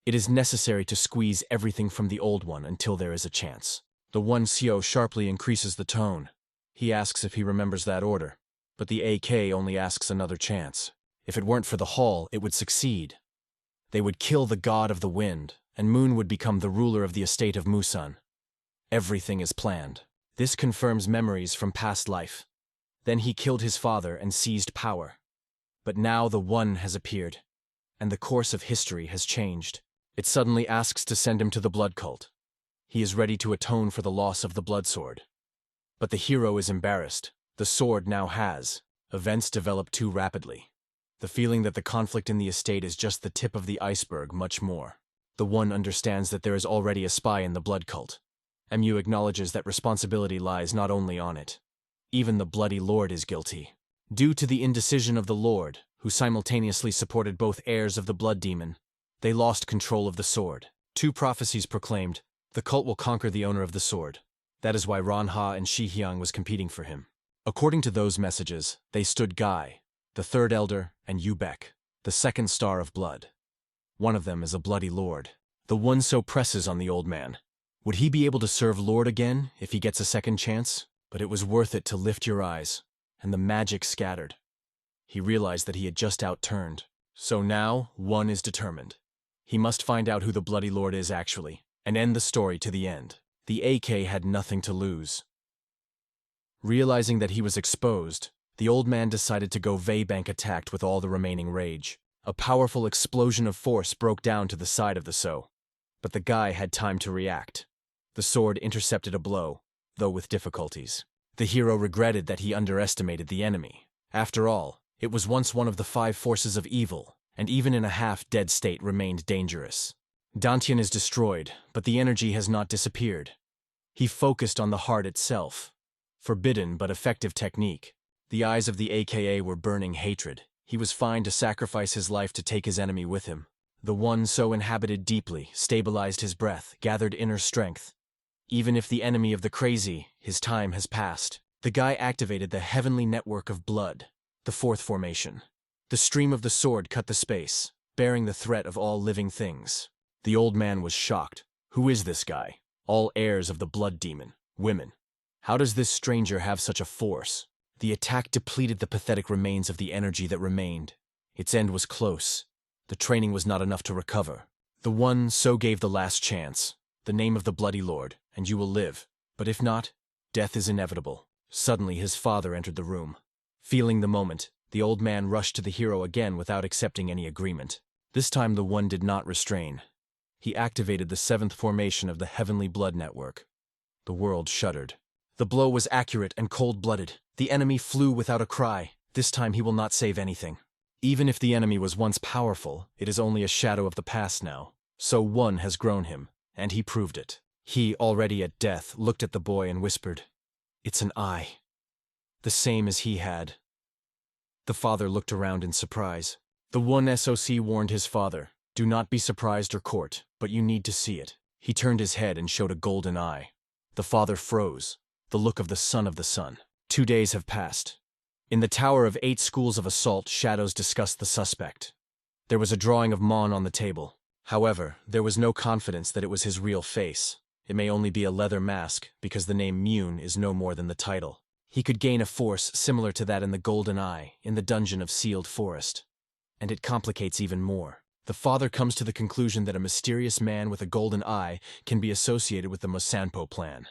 It is necessary to squeeze everything from the old one until there is a chance. The one Xiao sharply increases the tone. He asks if he remembers that order. But the AK only asks another chance. If it weren't for the Hall, it would succeed. They would kill the god of the wind, and Moon would become the ruler of the estate of Musan. Everything is planned. This confirms memories from past life. Then he killed his father and seized power. But now the One has appeared, and the course of history has changed. It suddenly asks to send him to the blood cult. He is ready to atone for the loss of the blood sword. But the hero is embarrassed. The sword now has. Events develop too rapidly. The feeling that the conflict in the estate is just the tip of the iceberg, much more. The One understands that there is already a spy in the blood cult. MU acknowledges that responsibility lies not only on it. Even the bloody Lord is guilty. Due to the indecision of the Lord, who simultaneously supported both heirs of the blood demon, they lost control of the sword. 2 prophecies proclaimed, the cult will conquer the owner of the sword. That is why Ranha and Shihyang was competing for him. According to those messages, they stood Guy, the 3rd elder, and Yubek, the 2nd star of blood. One of them is a bloody lord. The One so presses on the old man. Would he be able to serve Lord again if he gets a second chance? But it was worth it to lift your eyes, and the magic scattered. He realized that he had just outturned. So now, One is determined. He must find out who the bloody lord is actually, and end the story to the end. The AK had nothing to lose. Realizing that he was exposed, the old man decided to go Veibank attacked with all the remaining rage. A powerful explosion of force broke down to the side of the So. But the guy had time to react. The sword intercepted a blow, though with difficulties. The hero regretted that he underestimated the enemy. After all, it was once one of the 5 forces of evil, and even in a half-dead state remained dangerous. Dantian is destroyed, but the energy has not disappeared. He focused on the heart itself. Forbidden but effective technique. The eyes of the AKA were burning hatred. He was fine to sacrifice his life to take his enemy with him. The One so inhabited deeply, stabilized his breath, gathered inner strength. Even if the enemy of the crazy, his time has passed. The guy activated the heavenly network of blood, the 4th formation. The stream of the sword cut the space, bearing the threat of all living things. The old man was shocked. Who is this guy? All heirs of the blood demon, women. How does this stranger have such a force? The attack depleted the pathetic remains of the energy that remained. Its end was close. The training was not enough to recover. The One so gave the last chance. The name of the bloody lord, and you will live. But if not, death is inevitable. Suddenly his father entered the room. Feeling the moment, the old man rushed to the hero again without accepting any agreement. This time the One did not restrain. He activated the 7th formation of the heavenly blood network. The world shuddered. The blow was accurate and cold-blooded. The enemy flew without a cry. This time he will not save anything. Even if the enemy was once powerful, it is only a shadow of the past now. So One has grown him, and he proved it. He, already at death, looked at the boy and whispered, "It's an eye. The same as he had." The father looked around in surprise. The One SOC warned his father, "Do not be surprised or court, but you need to see it." He turned his head and showed a golden eye. The father froze, the look of the son of the sun. 2 days have passed. In the Tower of 8 Schools of Assault, shadows discussed the suspect. There was a drawing of Mon on the table. However, there was no confidence that it was his real face. It may only be a leather mask, because the name Mune is no more than the title. He could gain a force similar to that in the Golden Eye, in the Dungeon of Sealed Forest. And it complicates even more. The father comes to the conclusion that a mysterious man with a golden eye can be associated with the Mosanpo plan.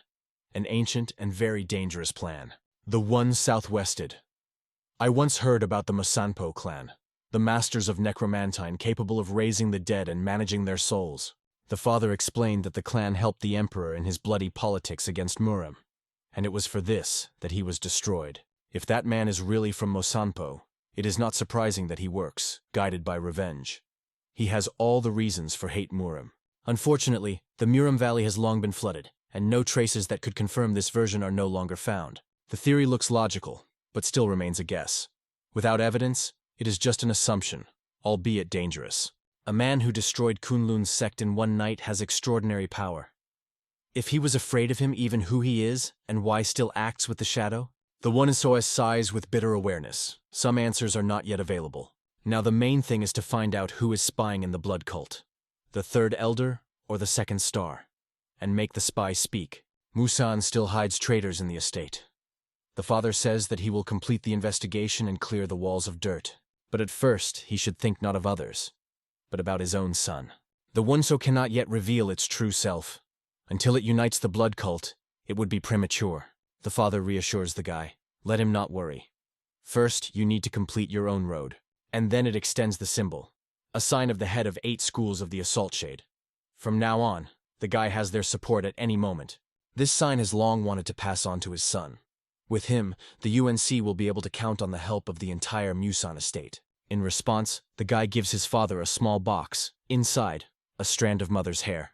An ancient and very dangerous plan. The one southwested. I once heard about the Mosanpo clan, the masters of necromantine capable of raising the dead and managing their souls. The father explained that the clan helped the emperor in his bloody politics against Murim, and it was for this that he was destroyed. If that man is really from Mosanpo, it is not surprising that he works, guided by revenge. He has all the reasons for hate Murim. Unfortunately, the Murim Valley has long been flooded, and no traces that could confirm this version are no longer found. The theory looks logical, but still remains a guess. Without evidence, it is just an assumption, albeit dangerous. A man who destroyed Kunlun's sect in one night has extraordinary power. If he was afraid of him, even who he is, and why still acts with the shadow? The one SOS sighs with bitter awareness. Some answers are not yet available. Now the main thing is to find out who is spying in the blood cult. The third elder, or the second star. And make the spy speak. Musan still hides traitors in the estate. The father says that he will complete the investigation and clear the walls of dirt. But at first, he should think not of others, but about his own son. The Wonso cannot yet reveal its true self. Until it unites the blood cult, it would be premature. The father reassures the guy. Let him not worry. First, you need to complete your own road. And then it extends the symbol, a sign of the head of 8 schools of the Assault Shade. From now on, the guy has their support at any moment. This sign has long wanted to pass on to his son. With him, the UNC will be able to count on the help of the entire Musan estate. In response, the guy gives his father a small box. Inside, a strand of mother's hair.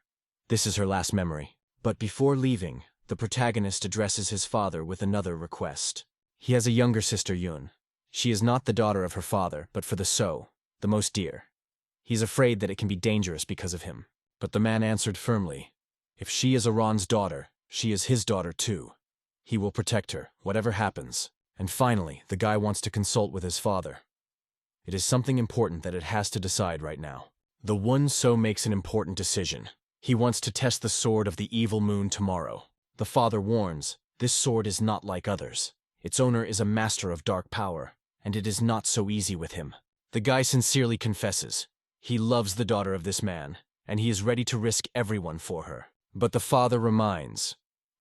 This is her last memory. But before leaving, the protagonist addresses his father with another request. He has a younger sister, Yun. She is not the daughter of her father, but for the So, the most dear. He's afraid that it can be dangerous because of him. But the man answered firmly, if she is Iran's daughter, she is his daughter too. He will protect her, whatever happens. And finally, the guy wants to consult with his father. It is something important that it has to decide right now. The one So makes an important decision. He wants to test the sword of the evil moon tomorrow. The father warns, this sword is not like others. Its owner is a master of dark power, and it is not so easy with him. The guy sincerely confesses. He loves the daughter of this man, and he is ready to risk everyone for her. But the father reminds,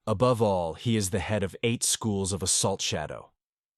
above all, he is the head of 8 schools of Assault Shadow.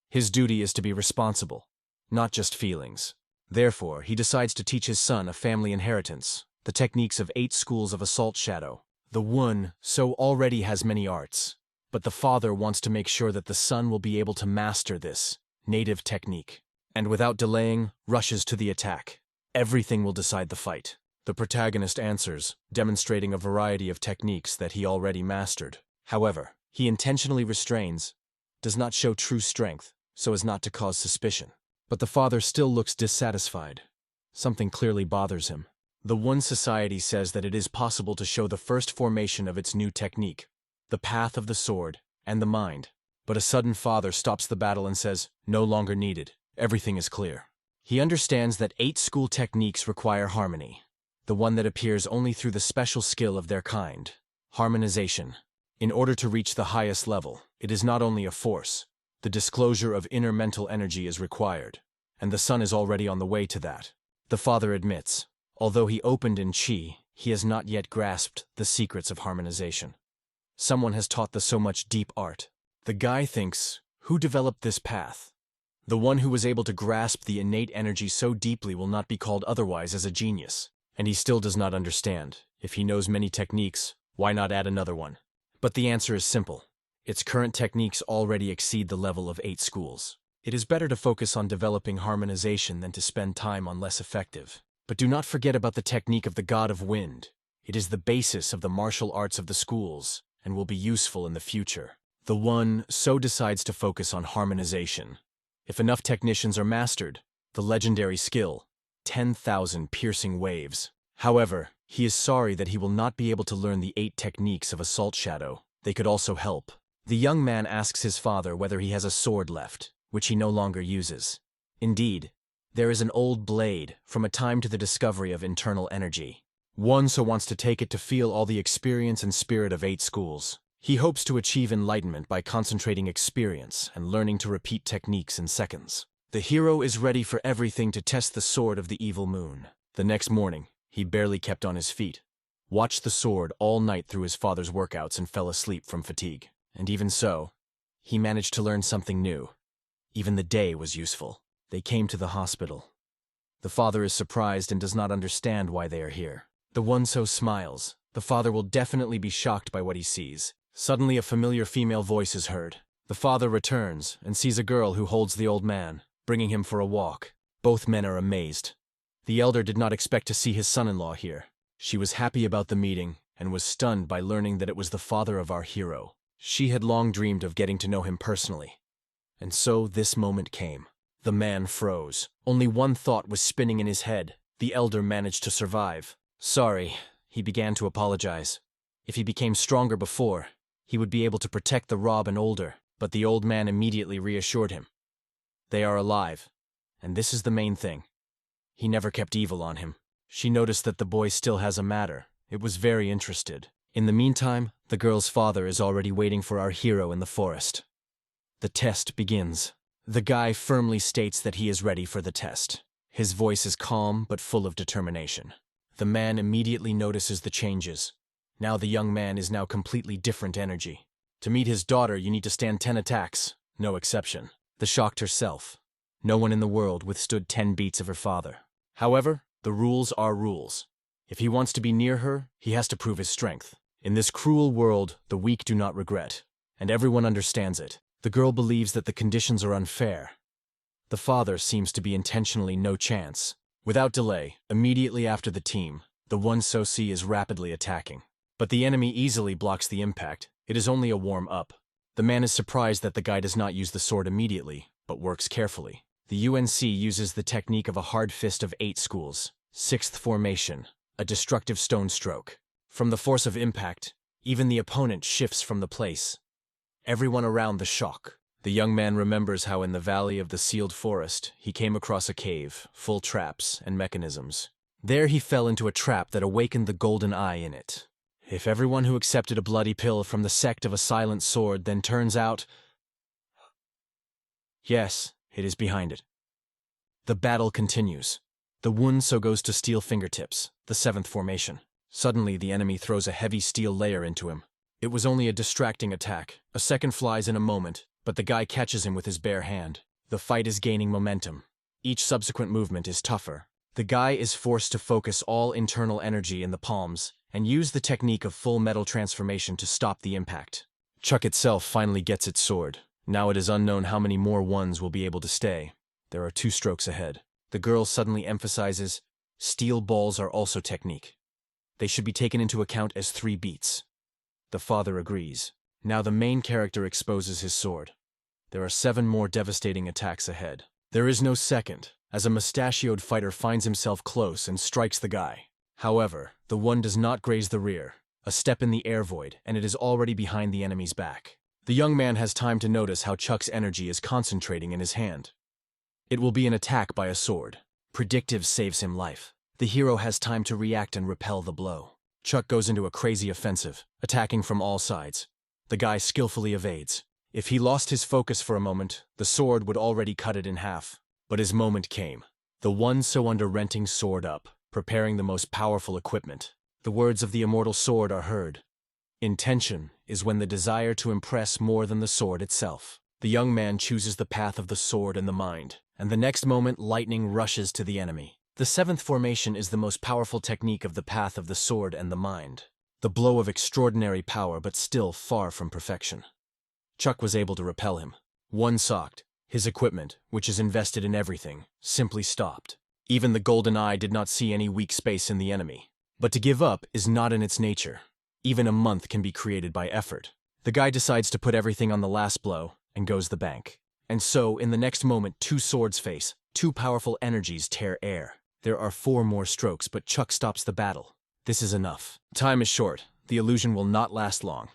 His duty is to be responsible, not just feelings. Therefore, he decides to teach his son a family inheritance, the techniques of 8 schools of Assault Shadow. The one So already has many arts, but the father wants to make sure that the son will be able to master this native technique, and without delaying, rushes to the attack. Everything will decide the fight. The protagonist answers, demonstrating a variety of techniques that he already mastered. However, he intentionally restrains, does not show true strength, so as not to cause suspicion. But the father still looks dissatisfied. Something clearly bothers him. The One Society says that it is possible to show the first formation of its new technique, the path of the sword and the mind. But a sudden father stops the battle and says, no longer needed. Everything is clear. He understands that 8 school techniques require harmony, the one that appears only through the special skill of their kind, harmonization. In order to reach the highest level, it is not only a force. The disclosure of inner mental energy is required, and the son is already on the way to that. The father admits, although he opened in Qi, he has not yet grasped the secrets of harmonization. Someone has taught the so much deep art. The guy thinks, who developed this path? The one who was able to grasp the innate energy so deeply will not be called otherwise as a genius. And he still does not understand. If he knows many techniques, why not add another one? But the answer is simple. Its current techniques already exceed the level of 8 schools. It is better to focus on developing harmonization than to spend time on less effective. But do not forget about the technique of the God of Wind. It is the basis of the martial arts of the schools, and will be useful in the future. The one So decides to focus on harmonization. If enough technicians are mastered, the legendary skill, 10,000 piercing waves. However, he is sorry that he will not be able to learn the 8 techniques of Assault Shadow. They could also help. The young man asks his father whether he has a sword left. which he no longer uses. Indeed, there is an old blade from a time to the discovery of internal energy. One so wants to take it to feel all the experience and spirit of 8 schools. He hopes to achieve enlightenment by concentrating experience and learning to repeat techniques in seconds. The hero is ready for everything to test the sword of the evil moon. The next morning, he barely kept on his feet, watched the sword all night through his father's workouts and fell asleep from fatigue. And even so, he managed to learn something new. Even the day was useful. They came to the hospital. The father is surprised and does not understand why they are here. The Wonso smiles. The father will definitely be shocked by what he sees. Suddenly a familiar female voice is heard. The father returns and sees a girl who holds the old man, bringing him for a walk. Both men are amazed. The elder did not expect to see his son-in-law here. She was happy about the meeting and was stunned by learning that it was the father of our hero. She had long dreamed of getting to know him personally. And so this moment came. The man froze. Only one thought was spinning in his head. The elder managed to survive. Sorry, he began to apologize. If he became stronger before, he would be able to protect the Rob and older, but the old man immediately reassured him. They are alive, and this is the main thing. He never kept evil on him. She noticed that the boy still has a matter. It was very interested. In the meantime, the girl's father is already waiting for our hero in the forest. The test begins. The guy firmly states that he is ready for the test. His voice is calm but full of determination. The man immediately notices the changes. Now the young man is now completely different energy. To meet his daughter, you need to stand 10 attacks. No exception. The shocked herself. No one in the world withstood 10 beats of her father. However, the rules are rules. If he wants to be near her, he has to prove his strength. In this cruel world, the weak do not regret, and everyone understands it. The girl believes that the conditions are unfair. The father seems to be intentionally no chance. Without delay, immediately after the team, the Wonso is rapidly attacking. But the enemy easily blocks the impact. It is only a warm-up. The man is surprised that the guy does not use the sword immediately, but works carefully. The UNC uses the technique of a hard fist of 8 schools. 6th formation, a destructive stone stroke. From the force of impact, even the opponent shifts from the place. Everyone around the shock. The young man remembers how in the valley of the sealed forest, he came across a cave, full traps and mechanisms. There he fell into a trap that awakened the golden eye in it. If everyone who accepted a bloody pill from the sect of a silent sword then turns out... Yes, it is behind it. The battle continues. The Wonso goes to steel fingertips, the 7th formation. Suddenly the enemy throws a heavy steel layer into him. It was only a distracting attack. A second flies in a moment, but the guy catches him with his bare hand. The fight is gaining momentum. Each subsequent movement is tougher. The guy is forced to focus all internal energy in the palms and use the technique of full metal transformation to stop the impact. Chuck itself finally gets its sword. Now it is unknown how many more ones will be able to stay. There are 2 strokes ahead. The girl suddenly emphasizes, steel balls are also technique. They should be taken into account as 3 beats. The father agrees. Now the main character exposes his sword. There are 7 more devastating attacks ahead. There is no second, as a mustachioed fighter finds himself close and strikes the guy. However, the one does not graze the rear. A step in the air void, and it is already behind the enemy's back. The young man has time to notice how Chuck's energy is concentrating in his hand. It will be an attack by a sword. Predictive saves him life. The hero has time to react and repel the blow. Chuck goes into a crazy offensive, attacking from all sides. The guy skillfully evades. If he lost his focus for a moment, the sword would already cut it in half. But his moment came. The Wonso under renting sword up, preparing the most powerful equipment. The words of the immortal sword are heard. Intention is when the desire to impress more than the sword itself. The young man chooses the path of the sword and the mind, and the next moment lightning rushes to the enemy. The 7th formation is the most powerful technique of the path of the sword and the mind. The blow of extraordinary power but still far from perfection. Chuck was able to repel him. One socked. His equipment, which is invested in everything, simply stopped. Even the golden eye did not see any weak space in the enemy. But to give up is not in its nature. Even a month can be created by effort. The guy decides to put everything on the last blow and goes the bank. And so, in the next moment, 2 swords face. 2 powerful energies tear air. There are 4 more strokes, but Chuck stops the battle. This is enough. Time is short. The illusion will not last long.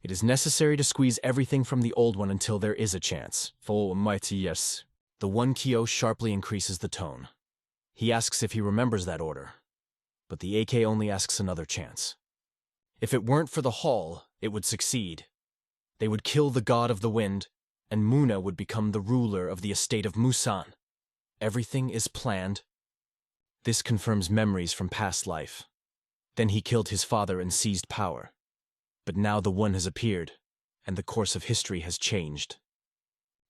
It is necessary to squeeze everything from the old one until there is a chance. For mighty yes. The one Kyo sharply increases the tone. He asks if he remembers that order. But the AK only asks another chance. If it weren't for the hall, it would succeed. They would kill the god of the wind, and Muna would become the ruler of the estate of Musan. Everything is planned. This confirms memories from past life. Then he killed his father and seized power. But now the one has appeared, and the course of history has changed.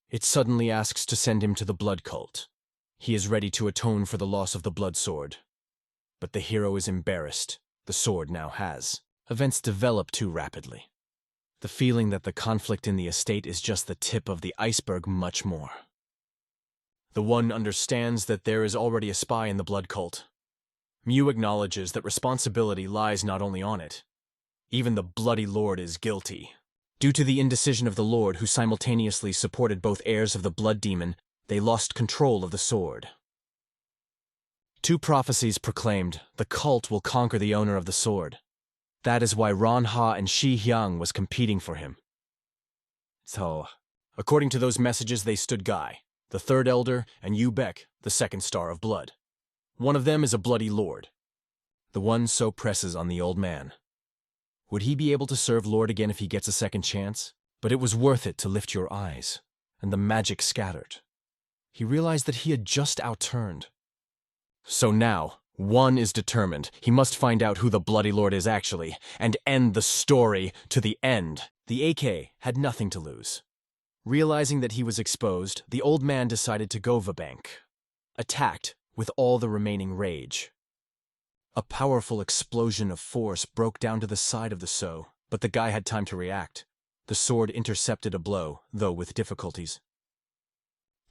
It suddenly asks to send him to the blood cult. He is ready to atone for the loss of the blood sword. But the hero is embarrassed. The sword now has. Events develop too rapidly. The feeling that the conflict in the estate is just the tip of the iceberg, much more. The one understands that there is already a spy in the blood cult. Mew acknowledges that responsibility lies not only on it. Even the bloody lord is guilty. Due to the indecision of the lord, who simultaneously supported both heirs of the blood demon, they lost control of the sword. 2 prophecies proclaimed, the cult will conquer the owner of the sword. That is why Ron Ha and Shi Hyang was competing for him. So, according to those messages, they stood Guy, the 3rd elder, and Yu Beck, the 2nd star of blood. One of them is a bloody lord. The one so presses on the old man. Would he be able to serve Lord again if he gets a second chance? But it was worth it to lift your eyes, and the magic scattered. He realized that he had just outturned. So now, one is determined. He must find out who the bloody lord is actually, and end the story to the end. The AK had nothing to lose. Realizing that he was exposed, the old man decided to go vabank. Attacked with all the remaining rage. A powerful explosion of force broke down to the side of the So, but the guy had time to react. The sword intercepted a blow, though with difficulties.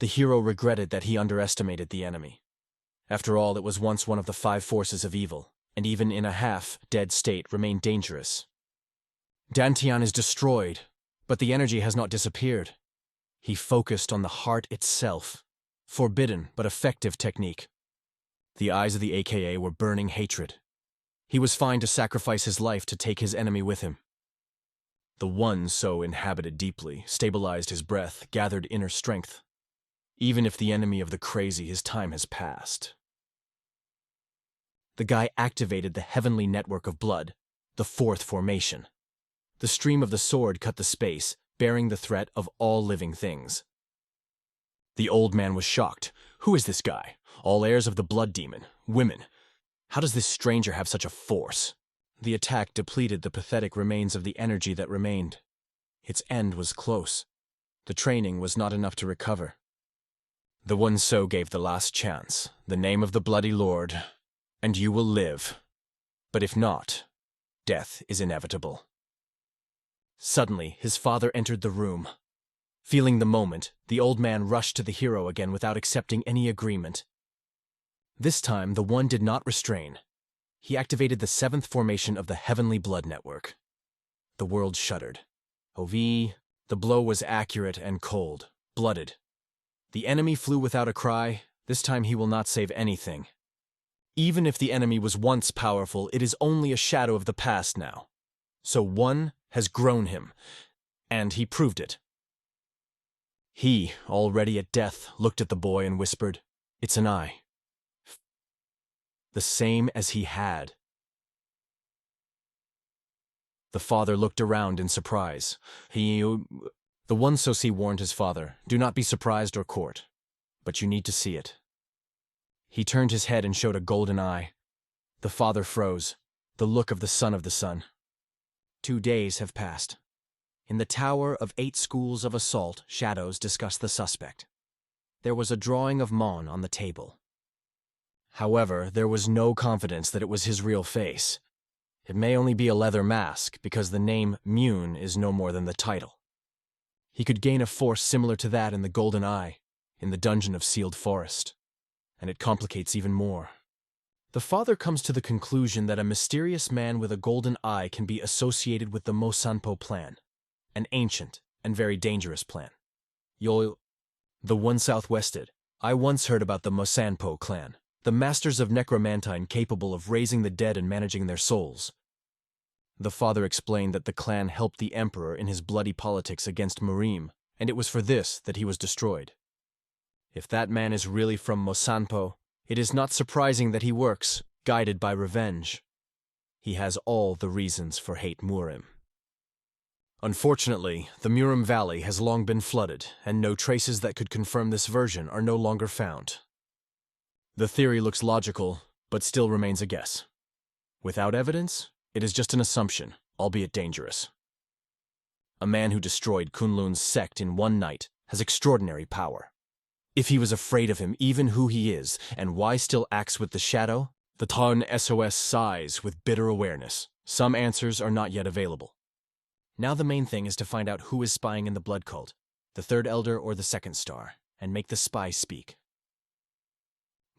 The hero regretted that he underestimated the enemy. After all, it was once one of the 5 forces of evil, and even in a half-dead state remained dangerous. Dantian is destroyed, but the energy has not disappeared. He focused on the heart itself. Forbidden but effective technique. The eyes of the AKA were burning hatred. He was fine to sacrifice his life to take his enemy with him. The one so inhabited deeply, stabilized his breath, gathered inner strength. Even if the enemy of the crazy, his time has passed. The guy activated the heavenly network of blood, the 4th formation. The stream of the sword cut the space, bearing the threat of all living things. The old man was shocked. Who is this guy? All heirs of the blood demon. Women. How does this stranger have such a force? The attack depleted the pathetic remains of the energy that remained. Its end was close. The training was not enough to recover. The one So gave the last chance, the name of the bloody lord, and you will live. But if not, death is inevitable. Suddenly, his father entered the room. Feeling the moment, the old man rushed to the hero again without accepting any agreement. This time, the one did not restrain. He activated the 7th formation of the heavenly blood network. The world shuddered. The blow was accurate and cold, blooded. The enemy flew without a cry. This time he will not save anything. Even if the enemy was once powerful, it is only a shadow of the past now. So one has grown him, and he proved it. He, already at death, looked at the boy and whispered, "It's an eye." The same as he had. The father looked around in surprise. The one Sosi warned his father, "Do not be surprised or court, but you need to see it." He turned his head and showed a golden eye. The father froze, the look of the son of the sun. 2 days have passed. In the tower of 8 schools of assault, shadows discussed the suspect. There was a drawing of Mon on the table. However, there was no confidence that it was his real face. It may only be a leather mask, because the name Mune is no more than the title. He could gain a force similar to that in the Golden Eye, in the dungeon of Sealed Forest. And it complicates even more. The father comes to the conclusion that a mysterious man with a golden eye can be associated with the Mosanpo plan, an ancient and very dangerous plan. The one southwested. I once heard about the Mosanpo clan, the masters of necromantine capable of raising the dead and managing their souls. The father explained that the clan helped the emperor in his bloody politics against Murim, and it was for this that he was destroyed. If that man is really from Mosanpo, it is not surprising that he works, guided by revenge. He has all the reasons for hate Murim. Unfortunately, the Murim Valley has long been flooded, and no traces that could confirm this version are no longer found. The theory looks logical, but still remains a guess. Without evidence, it is just an assumption, albeit dangerous. A man who destroyed Kunlun's sect in one night has extraordinary power. If he was afraid of him, even who he is, and why still acts with the shadow, the Tarn SOS sighs with bitter awareness. Some answers are not yet available. Now the main thing is to find out who is spying in the blood cult, the third elder or the second star, and make the spy speak.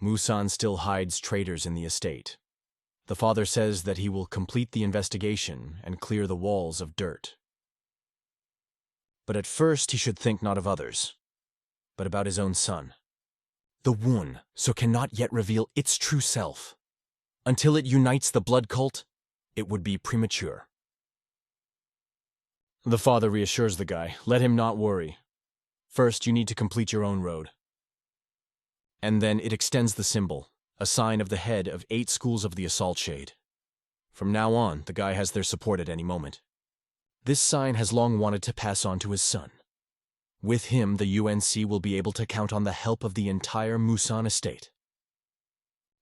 Musan still hides traitors in the estate. The father says that he will complete the investigation and clear the walls of dirt. But at first he should think not of others, but about his own son. The Wun so cannot yet reveal its true self. Until it unites the blood cult, it would be premature. The father reassures the guy, let him not worry. First, you need to complete your own road. And then it extends the symbol, a sign of the head of 8 schools of the Assault Shade. From now on, the guy has their support at any moment. This sign has long wanted to pass on to his son. With him, the UNC will be able to count on the help of the entire Musan estate.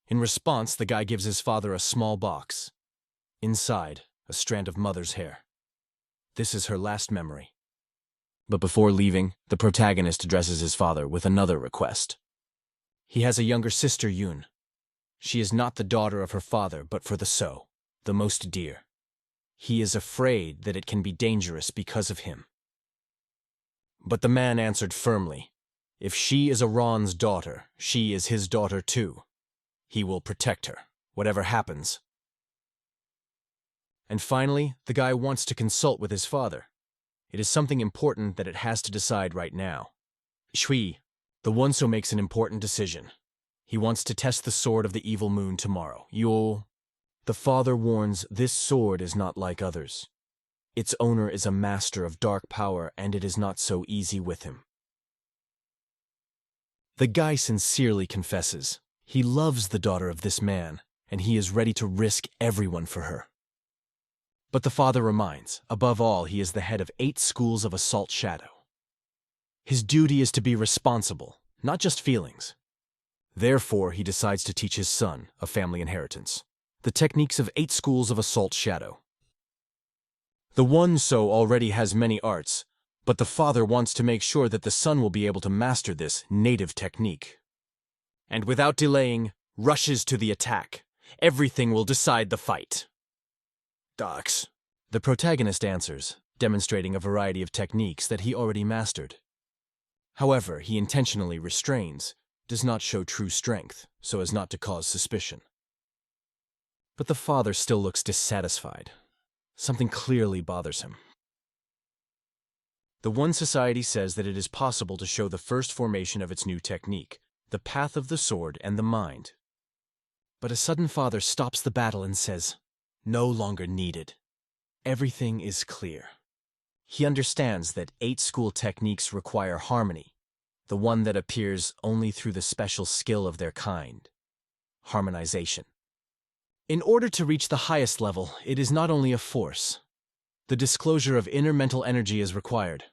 In response, the guy gives his father a small box. Inside, a strand of mother's hair. This is her last memory. But before leaving, the protagonist addresses his father with another request. He has a younger sister, Yun. She is not the daughter of her father, but for the So, the most dear. He is afraid that it can be dangerous because of him. But the man answered firmly, if she is Iran's daughter, she is his daughter too. He will protect her, whatever happens. And finally, the guy wants to consult with his father. It is something important that it has to decide right now. Shui, the Wonso makes an important decision. He wants to test the sword of the evil moon tomorrow. The father warns this sword is not like others. Its owner is a master of dark power, and it is not so easy with him. The guy sincerely confesses. He loves the daughter of this man, and he is ready to risk everyone for her. But the father reminds, above all, he is the head of 8 schools of Assault Shadow. His duty is to be responsible, not just feelings. Therefore, he decides to teach his son, a family inheritance, the techniques of 8 schools of Assault Shadow. The one so already has many arts, but the father wants to make sure that the son will be able to master this native technique. And without delaying, rushes to the attack. Everything will decide the fight. Docs. The protagonist answers, demonstrating a variety of techniques that he already mastered. However, he intentionally restrains, does not show true strength, so as not to cause suspicion. But the father still looks dissatisfied. Something clearly bothers him. The One Society says that it is possible to show the first formation of its new technique, the path of the sword and the mind. But a sudden father stops the battle and says, no longer needed. Everything is clear. He understands that 8 school techniques require harmony, the one that appears only through the special skill of their kind, harmonization. In order to reach the highest level, it is not only a force. The disclosure of inner mental energy is required,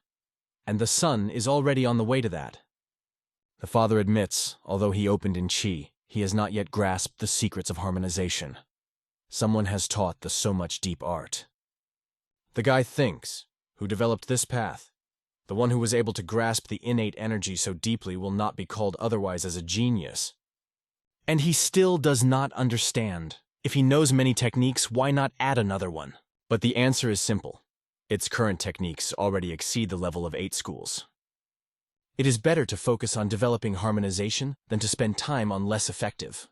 and the son is already on the way to that. The father admits, although he opened in Qi, he has not yet grasped the secrets of harmonization. Someone has taught the so much deep art. The guy thinks, who developed this path, the one who was able to grasp the innate energy so deeply will not be called otherwise as a genius. And he still does not understand. If he knows many techniques, why not add another one? But the answer is simple. Its current techniques already exceed the level of 8 schools. It is better to focus on developing harmonization than to spend time on less effective.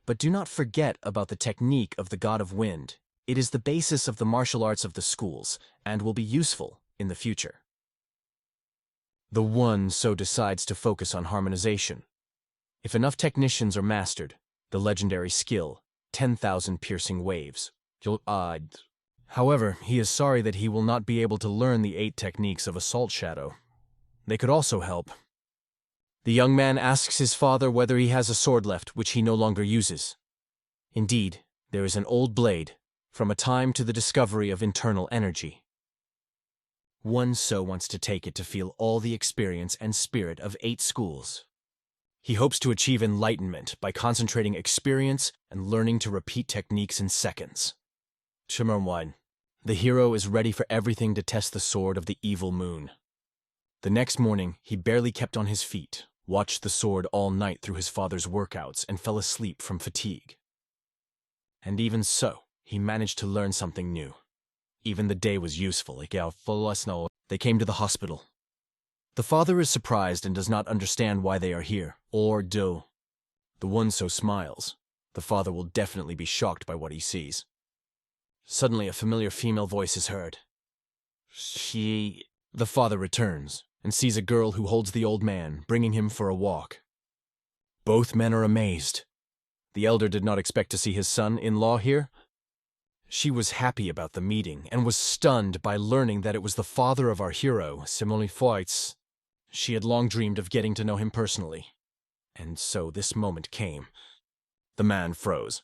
But do not forget about the technique of the God of Wind. It is the basis of the martial arts of the schools, and will be useful in the future. The one so decides to focus on harmonization. If enough technicians are mastered, the legendary skill, 10,000 piercing waves, However, he is sorry that he will not be able to learn the 8 techniques of Assault Shadow. They could also help. The young man asks his father whether he has a sword left which he no longer uses. Indeed, there is an old blade, from a time to the discovery of internal energy. One so wants to take it to feel all the experience and spirit of 8 schools. He hopes to achieve enlightenment by concentrating experience and learning to repeat techniques in seconds. Shimmerwine, the hero is ready for everything to test the sword of the evil moon. The next morning, he barely kept on his feet, watched the sword all night through his father's workouts, and fell asleep from fatigue. And even so, he managed to learn something new. Even the day was useful. They came to the hospital. The father is surprised and does not understand why they are here, or do. The one so smiles. The father will definitely be shocked by what he sees. Suddenly, a familiar female voice is heard. The father returns and sees a girl who holds the old man, bringing him for a walk. Both men are amazed. The elder did not expect to see his son-in-law here. She was happy about the meeting and was stunned by learning that it was the father of our hero, Simone Foyts. She had long dreamed of getting to know him personally. And so this moment came. The man froze.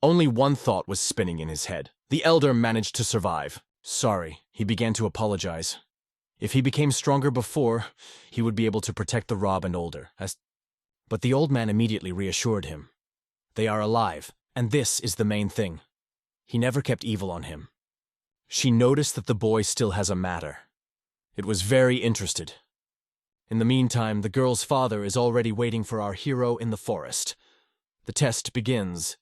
Only one thought was spinning in his head. The elder managed to survive. Sorry, he began to apologize. If he became stronger before, he would be able to protect the Rob and older. But the old man immediately reassured him. They are alive, and this is the main thing. He never kept evil on him. She noticed that the boy still has a matter. It was very interested. In the meantime, the girl's father is already waiting for our hero in the forest. The test begins.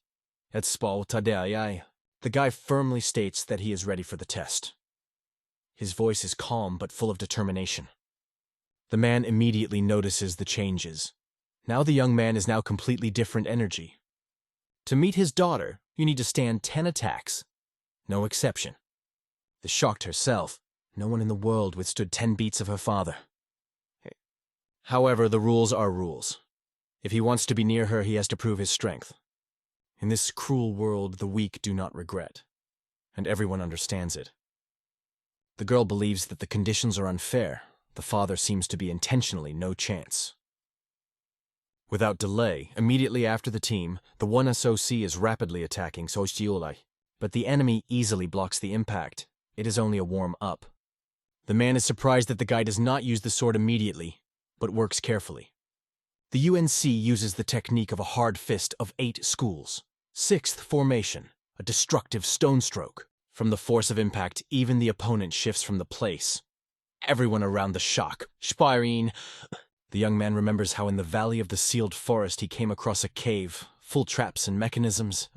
The guy firmly states that he is ready for the test. His voice is calm but full of determination. The man immediately notices the changes. Now the young man is now completely different energy. To meet his daughter, you need to stand 10 attacks. No exception. The shocked herself. No one in the world withstood 10 beats of her father. However, the rules are rules. If he wants to be near her, he has to prove his strength. In this cruel world, the weak do not regret. And everyone understands it. The girl believes that the conditions are unfair. The father seems to be intentionally no chance. Without delay, immediately after the team, the one SOC is rapidly attacking Sochiolai, but the enemy easily blocks the impact. It is only a warm-up. The man is surprised that the guy does not use the sword immediately, but works carefully. The UNC uses the technique of a hard fist of 8 schools. 6th formation, a destructive stone stroke. From the force of impact, even the opponent shifts from the place. Everyone around the shock. Spirine. The young man remembers how in the valley of the sealed forest he came across a cave, full traps and mechanisms.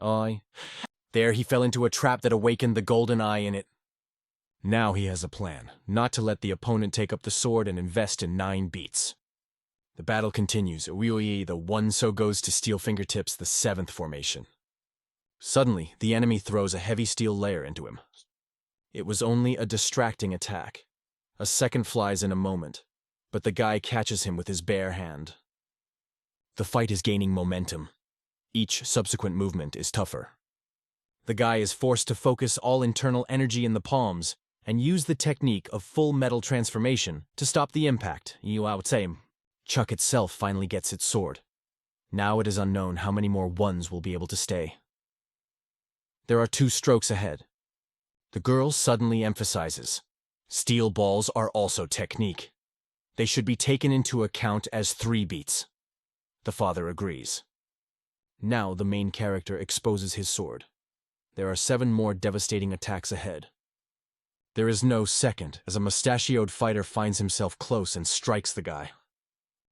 There he fell into a trap that awakened the golden eye in it. Now he has a plan, not to let the opponent take up the sword and invest in 9 beats. The battle continues. The one so goes to steel fingertips, the 7th formation. Suddenly, the enemy throws a heavy steel layer into him. It was only a distracting attack. A second flies in a moment, but the guy catches him with his bare hand. The fight is gaining momentum. Each subsequent movement is tougher. The guy is forced to focus all internal energy in the palms and use the technique of full metal transformation to stop the impact. Chuck itself finally gets its sword. Now it is unknown how many more ones will be able to stay. There are 2 strokes ahead. The girl suddenly emphasizes, steel balls are also technique. They should be taken into account as 3 beats. The father agrees. Now the main character exposes his sword. There are 7 more devastating attacks ahead. There is no second as a mustachioed fighter finds himself close and strikes the guy.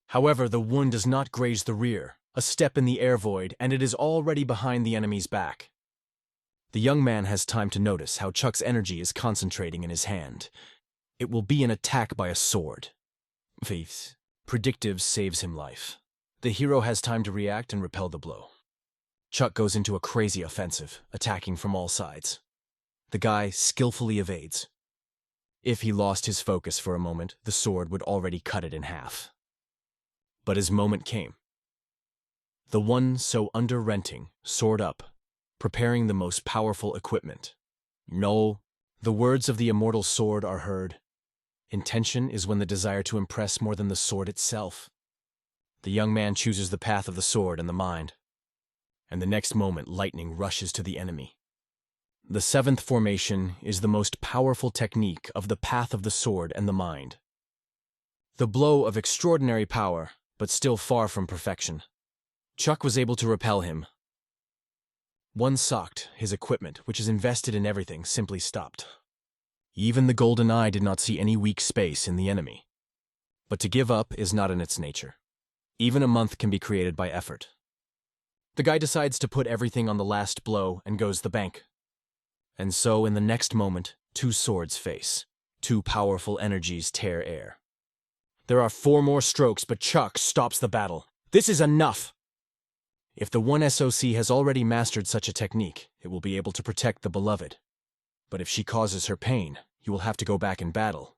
However, the wound does not graze the rear, a step in the air void, and it is already behind the enemy's back. The young man has time to notice how Chuck's energy is concentrating in his hand. It will be an attack by a sword. Predictive saves him life. The hero has time to react and repel the blow. Chuck goes into a crazy offensive, attacking from all sides. The guy skillfully evades. If he lost his focus for a moment, the sword would already cut it in half. But his moment came. The one so under-renting, sword up, preparing the most powerful equipment. No, The words of the immortal sword are heard. Intention is when the desire to impress more than the sword itself. The young man chooses the path of the sword and the mind. And the next moment, lightning rushes to the enemy. The seventh formation is the most powerful technique of the path of the sword and the mind. The blow of extraordinary power, but still far from perfection. Chuck was able to repel him. One socked, his equipment, which is invested in everything, simply stopped. Even the golden eye did not see any weak space in the enemy. But to give up is not in its nature. Even a month can be created by effort. The guy decides to put everything on the last blow and goes the bank. And so in the next moment, two swords face. Two powerful energies tear air. There are 4 more strokes, but Chuck stops the battle. This is enough! If the one SOC has already mastered such a technique, it will be able to protect the beloved. But if she causes her pain, you will have to go back and battle,